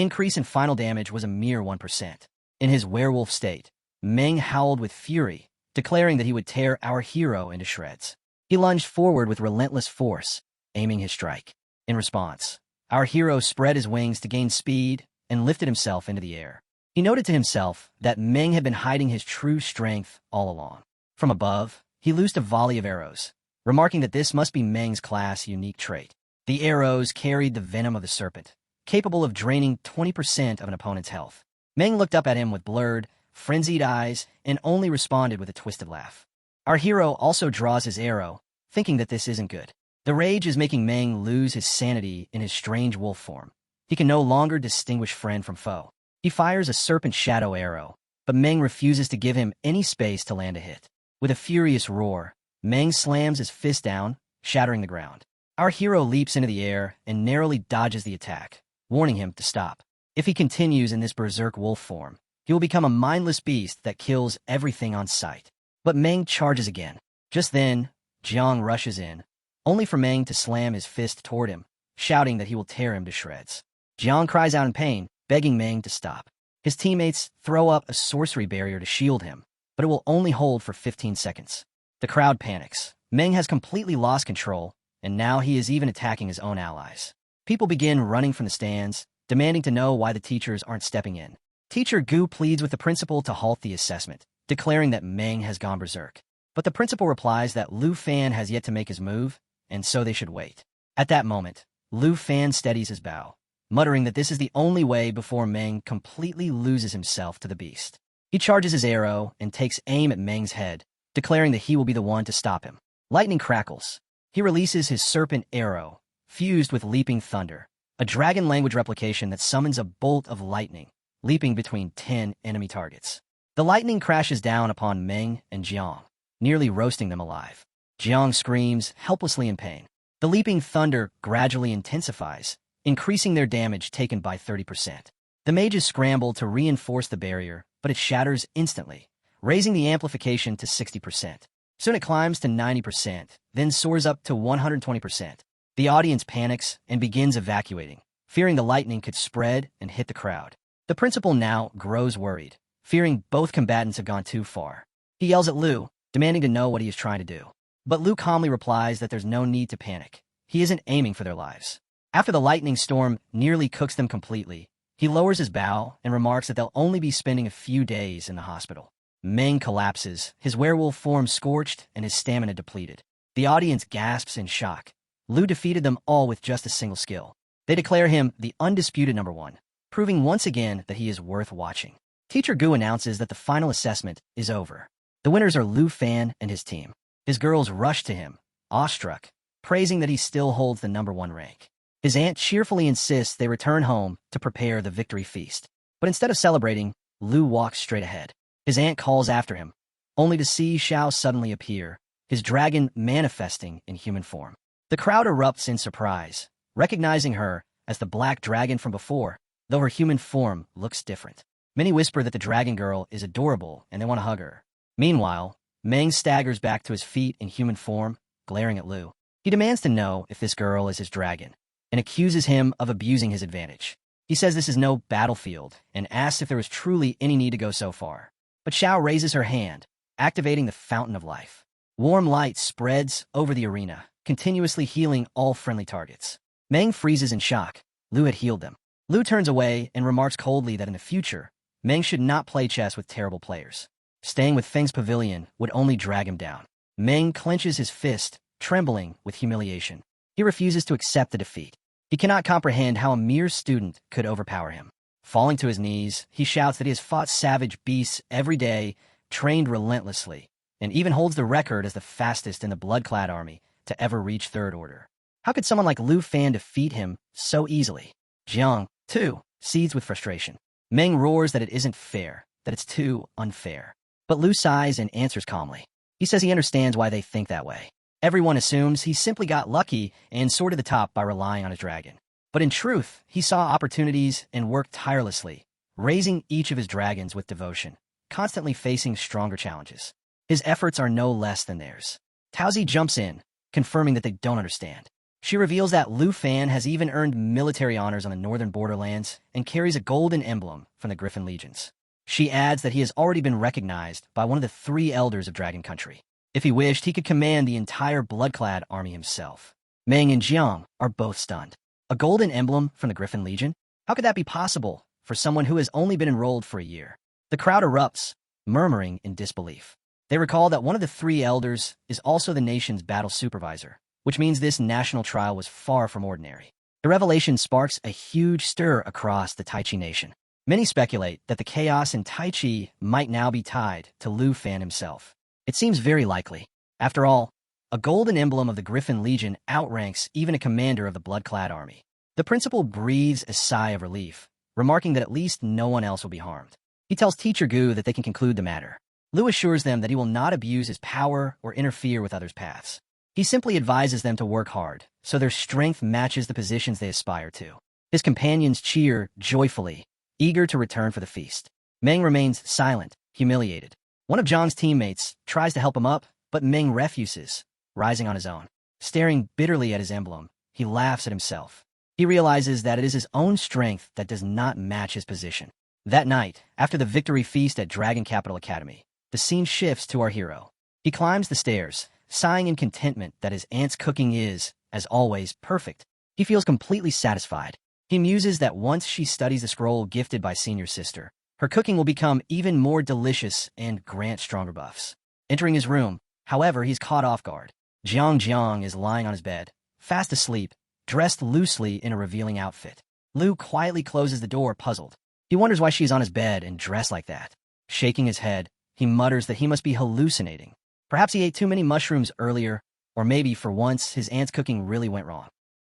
increase in final damage was a mere 1%. In his werewolf state, Meng howled with fury, declaring that he would tear our hero into shreds. He lunged forward with relentless force, aiming his strike. In response, our hero spread his wings to gain speed and lifted himself into the air. He noted to himself that Meng had been hiding his true strength all along. From above, he loosed a volley of arrows, remarking that this must be Meng's class unique trait. The arrows carried the venom of the serpent, capable of draining 20% of an opponent's health. Meng looked up at him with blurred, frenzied eyes and only responded with a twisted laugh. Our hero also draws his arrow, thinking that this isn't good. The rage is making Meng lose his sanity in his strange wolf form. He can no longer distinguish friend from foe. He fires a serpent shadow arrow, but Meng refuses to give him any space to land a hit. With a furious roar, Meng slams his fist down, shattering the ground. Our hero leaps into the air and narrowly dodges the attack, warning him to stop. If he continues in this berserk wolf form, He will become a mindless beast that kills everything on sight. But Meng charges again. Just then, Jiang rushes in, only for Meng to slam his fist toward him, shouting that he will tear him to shreds. Jiang cries out in pain, begging Meng to stop. His teammates throw up a sorcery barrier to shield him, but it will only hold for 15 seconds. The crowd panics. Meng has completely lost control, and now he is even attacking his own allies. People begin running from the stands, demanding to know why the teachers aren't stepping in. Teacher Gu pleads with the principal to halt the assessment, declaring that Meng has gone berserk. But the principal replies that Lu Fan has yet to make his move, and so they should wait. At that moment, Lu Fan steadies his bow, muttering that this is the only way before Meng completely loses himself to the beast. He charges his arrow and takes aim at Meng's head, declaring that he will be the one to stop him. Lightning crackles. He releases his serpent arrow, fused with leaping thunder, a dragon language replication that summons a bolt of lightning, leaping between 10 enemy targets. The lightning crashes down upon Meng and Jiang, nearly roasting them alive. Jiang screams, helplessly in pain. The leaping thunder gradually intensifies, increasing their damage taken by 30%. The mages scramble to reinforce the barrier, but it shatters instantly, raising the amplification to 60%. Soon it climbs to 90%, then soars up to 120%. The audience panics and begins evacuating, fearing the lightning could spread and hit the crowd. The principal now grows worried, fearing both combatants have gone too far. He yells at Lu, demanding to know what he is trying to do. But Lu calmly replies that there's no need to panic. He isn't aiming for their lives. After the lightning storm nearly cooks them completely, he lowers his bow and remarks that they'll only be spending a few days in the hospital. Meng collapses, his werewolf form scorched and his stamina depleted. The audience gasps in shock. Lu defeated them all with just a single skill. They declare him the undisputed #1, proving once again that he is worth watching. Teacher Gu announces that the final assessment is over. The winners are Lu Fan and his team. His girls rush to him, awestruck, praising that he still holds the #1 rank. His aunt cheerfully insists they return home to prepare the victory feast. But instead of celebrating, Lu walks straight ahead. His aunt calls after him, only to see Xiao suddenly appear, his dragon manifesting in human form. The crowd erupts in surprise, recognizing her as the black dragon from before, though her human form looks different. Many whisper that the dragon girl is adorable and they want to hug her. Meanwhile, Meng staggers back to his feet in human form, glaring at Lu. He demands to know if this girl is his dragon, and accuses him of abusing his advantage. He says this is no battlefield, and asks if there is truly any need to go so far. But Xiao raises her hand, activating the Fountain of Life. Warm light spreads over the arena, continuously healing all friendly targets. Meng freezes in shock. Lu had healed them. Lu turns away and remarks coldly that in the future, Meng should not play chess with terrible players. Staying with Feng's pavilion would only drag him down. Meng clenches his fist, trembling with humiliation. He refuses to accept the defeat. He cannot comprehend how a mere student could overpower him. Falling to his knees, he shouts that he has fought savage beasts every day, trained relentlessly, and even holds the record as the fastest in the blood-clad army to ever reach Third Order. How could someone like Lu Fan defeat him so easily? Jiang, too, seethes with frustration. Meng roars that it isn't fair, that it's too unfair. But Lu sighs and answers calmly. He says he understands why they think that way. Everyone assumes he simply got lucky and soared to the top by relying on his dragon. But in truth, he saw opportunities and worked tirelessly, raising each of his dragons with devotion, constantly facing stronger challenges. His efforts are no less than theirs. Taozi jumps in, confirming that they don't understand. She reveals that Lu Fan has even earned military honors on the northern borderlands and carries a golden emblem from the Griffin Legions. She adds that he has already been recognized by one of the 3 elders of Dragon Country. If he wished, he could command the entire blood-clad army himself. Meng and Jiang are both stunned. A golden emblem from the Griffin Legion? How could that be possible for someone who has only been enrolled for a year? The crowd erupts, murmuring in disbelief. They recall that one of the 3 elders is also the nation's battle supervisor, which means this national trial was far from ordinary. The revelation sparks a huge stir across the Taichi nation. Many speculate that the chaos in Taichi might now be tied to Lu Fan himself. It seems very likely. After all, a golden emblem of the Griffin Legion outranks even a commander of the blood-clad army. The principal breathes a sigh of relief, remarking that at least no one else will be harmed. He tells Teacher Gu that they can conclude the matter. Lu assures them that he will not abuse his power or interfere with others' paths. He simply advises them to work hard, so their strength matches the positions they aspire to. His companions cheer joyfully, eager to return for the feast. Meng remains silent, humiliated. One of Zhang's teammates tries to help him up, but Meng refuses, rising on his own. Staring bitterly at his emblem, he laughs at himself. He realizes that it is his own strength that does not match his position. That night, after the victory feast at Dragon Capital Academy, the scene shifts to our hero. He climbs the stairs, sighing in contentment that his aunt's cooking is, as always, perfect. He feels completely satisfied. He muses that once she studies the scroll gifted by Senior Sister, her cooking will become even more delicious and grant stronger buffs. Entering his room, however, he's caught off guard. Jiang is lying on his bed, fast asleep, dressed loosely in a revealing outfit. Lu quietly closes the door, puzzled. He wonders why she's on his bed and dressed like that. Shaking his head, he mutters that he must be hallucinating. Perhaps he ate too many mushrooms earlier, or maybe, for once, his aunt's cooking really went wrong.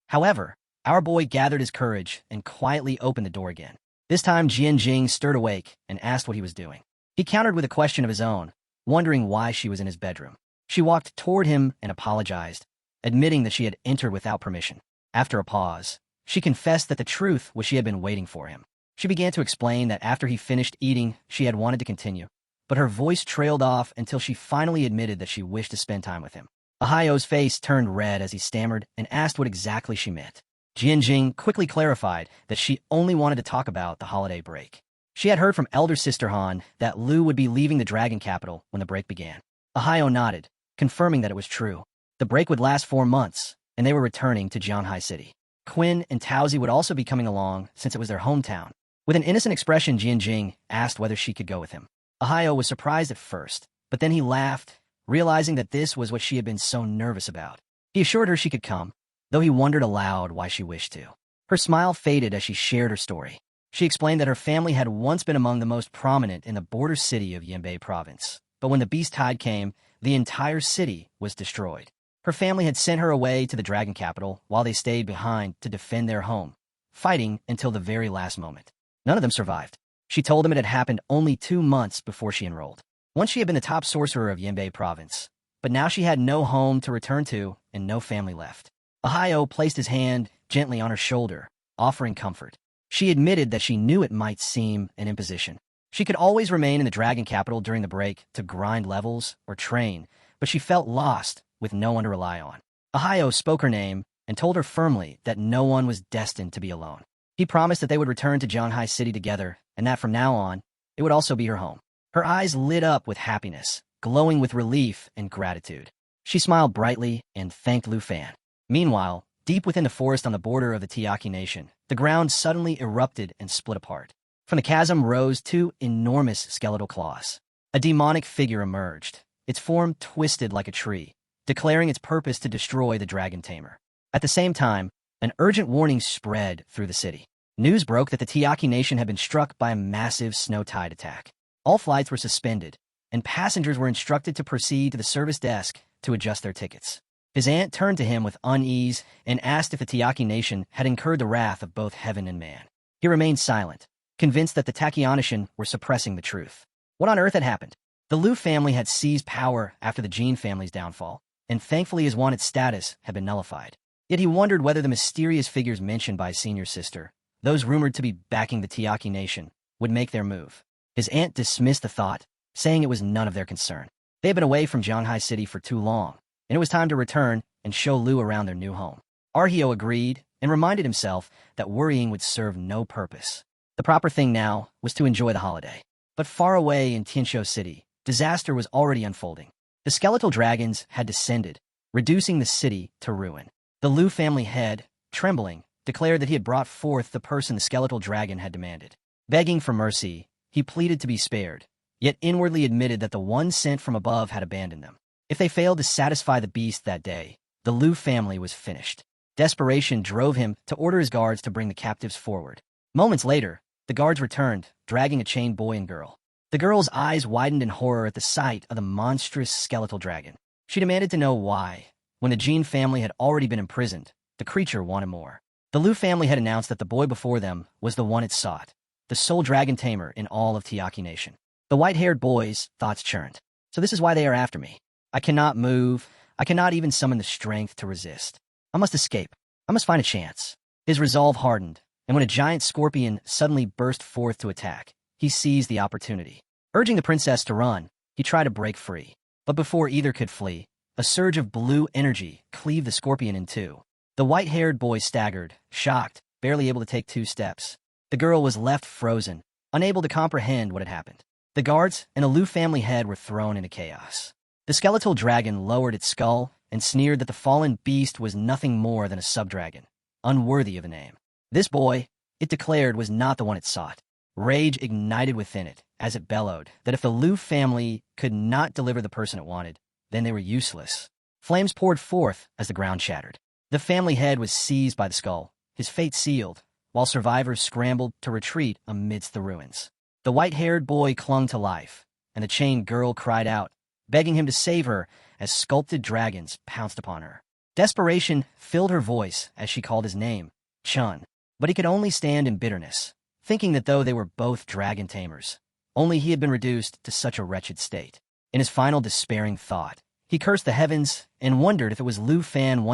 However, our boy gathered his courage and quietly opened the door again. This time, Jianjing stirred awake and asked what he was doing. He countered with a question of his own, wondering why she was in his bedroom. She walked toward him and apologized, admitting that she had entered without permission. After a pause, she confessed that the truth was she had been waiting for him. She began to explain that after he finished eating, she had wanted to continue, but her voice trailed off until she finally admitted that she wished to spend time with him. Ahio's face turned red as he stammered and asked what exactly she meant. Jianjing quickly clarified that she only wanted to talk about the holiday break. She had heard from elder sister Han that Lu would be leaving the Dragon Capital when the break began. Ahio nodded, confirming that it was true. The break would last 4 months, and they were returning to Jianhai City. Quinn and Taozi would also be coming along since it was their hometown. With an innocent expression, Jianjing asked whether she could go with him. Ahio was surprised at first, but then he laughed, realizing that this was what she had been so nervous about. He assured her she could come, though he wondered aloud why she wished to. Her smile faded as she shared her story. She explained that her family had once been among the most prominent in the border city of Yanbei province, but when the beast tide came, the entire city was destroyed. Her family had sent her away to the Dragon Capital while they stayed behind to defend their home, fighting until the very last moment. None of them survived. She told him it had happened only 2 months before she enrolled. Once she had been the top sorcerer of Yanbei province, but now she had no home to return to and no family left. Ahio placed his hand gently on her shoulder, offering comfort. She admitted that she knew it might seem an imposition. She could always remain in the Dragon Capital during the break to grind levels or train, but she felt lost with no one to rely on. Ahio spoke her name and told her firmly that no one was destined to be alone. He promised that they would return to Jianhai City together and that from now on, it would also be her home. Her eyes lit up with happiness, glowing with relief and gratitude. She smiled brightly and thanked Lu Fan. Meanwhile, deep within the forest on the border of the Tiaki Nation, the ground suddenly erupted and split apart. From the chasm rose 2 enormous skeletal claws. A demonic figure emerged, its form twisted like a tree, declaring its purpose to destroy the dragon Tamer. At the same time, an urgent warning spread through the city. News broke that the Tiaki Nation had been struck by a massive snow tide attack. All flights were suspended, and passengers were instructed to proceed to the service desk to adjust their tickets. His aunt turned to him with unease and asked if the Tiaki Nation had incurred the wrath of both heaven and man. He remained silent, convinced that the Tachyonishan were suppressing the truth. What on earth had happened? The Lu family had seized power after the Jin family's downfall, and thankfully his wanted status had been nullified. Yet he wondered whether the mysterious figures mentioned by Senior Sister, those rumored to be backing the Tiaki Nation, would make their move. His aunt dismissed the thought, saying it was none of their concern. They had been away from Jianhai City for too long, and it was time to return and show Lu around their new home. Arhio agreed and reminded himself that worrying would serve no purpose. The proper thing now was to enjoy the holiday. But far away in Tianshou City, disaster was already unfolding. The skeletal dragons had descended, reducing the city to ruin. The Lu family head, trembling, declared that he had brought forth the person the skeletal dragon had demanded. Begging for mercy, he pleaded to be spared, yet inwardly admitted that the one sent from above had abandoned them. If they failed to satisfy the beast that day, the Lu family was finished. Desperation drove him to order his guards to bring the captives forward. Moments later, the guards returned, dragging a chained boy and girl. The girl's eyes widened in horror at the sight of the monstrous skeletal dragon. She demanded to know why. When the Jin family had already been imprisoned, the creature wanted more. The Lu family had announced that the boy before them was the one it sought, the sole dragon tamer in all of Tiaki Nation. The white-haired boy's thoughts churned. So this is why they are after me. I cannot move. I cannot even summon the strength to resist. I must escape. I must find a chance. His resolve hardened, and when a giant scorpion suddenly burst forth to attack, he seized the opportunity. Urging the princess to run, he tried to break free. But before either could flee, a surge of blue energy cleaved the scorpion in two. The white-haired boy staggered, shocked, barely able to take 2 steps. The girl was left frozen, unable to comprehend what had happened. The guards and a Lu family head were thrown into chaos. The skeletal dragon lowered its skull and sneered that the fallen beast was nothing more than a subdragon, unworthy of a name. This boy, it declared, was not the one it sought. Rage ignited within it as it bellowed that if the Lu family could not deliver the person it wanted, then they were useless. Flames poured forth as the ground shattered. The family head was seized by the skull, his fate sealed, while survivors scrambled to retreat amidst the ruins. The white-haired boy clung to life, and the chained girl cried out, begging him to save her as sculpted dragons pounced upon her. Desperation filled her voice as she called his name, Chun, but he could only stand in bitterness, thinking that though they were both dragon tamers, only he had been reduced to such a wretched state. In his final despairing thought, he cursed the heavens and wondered if it was Lu Fan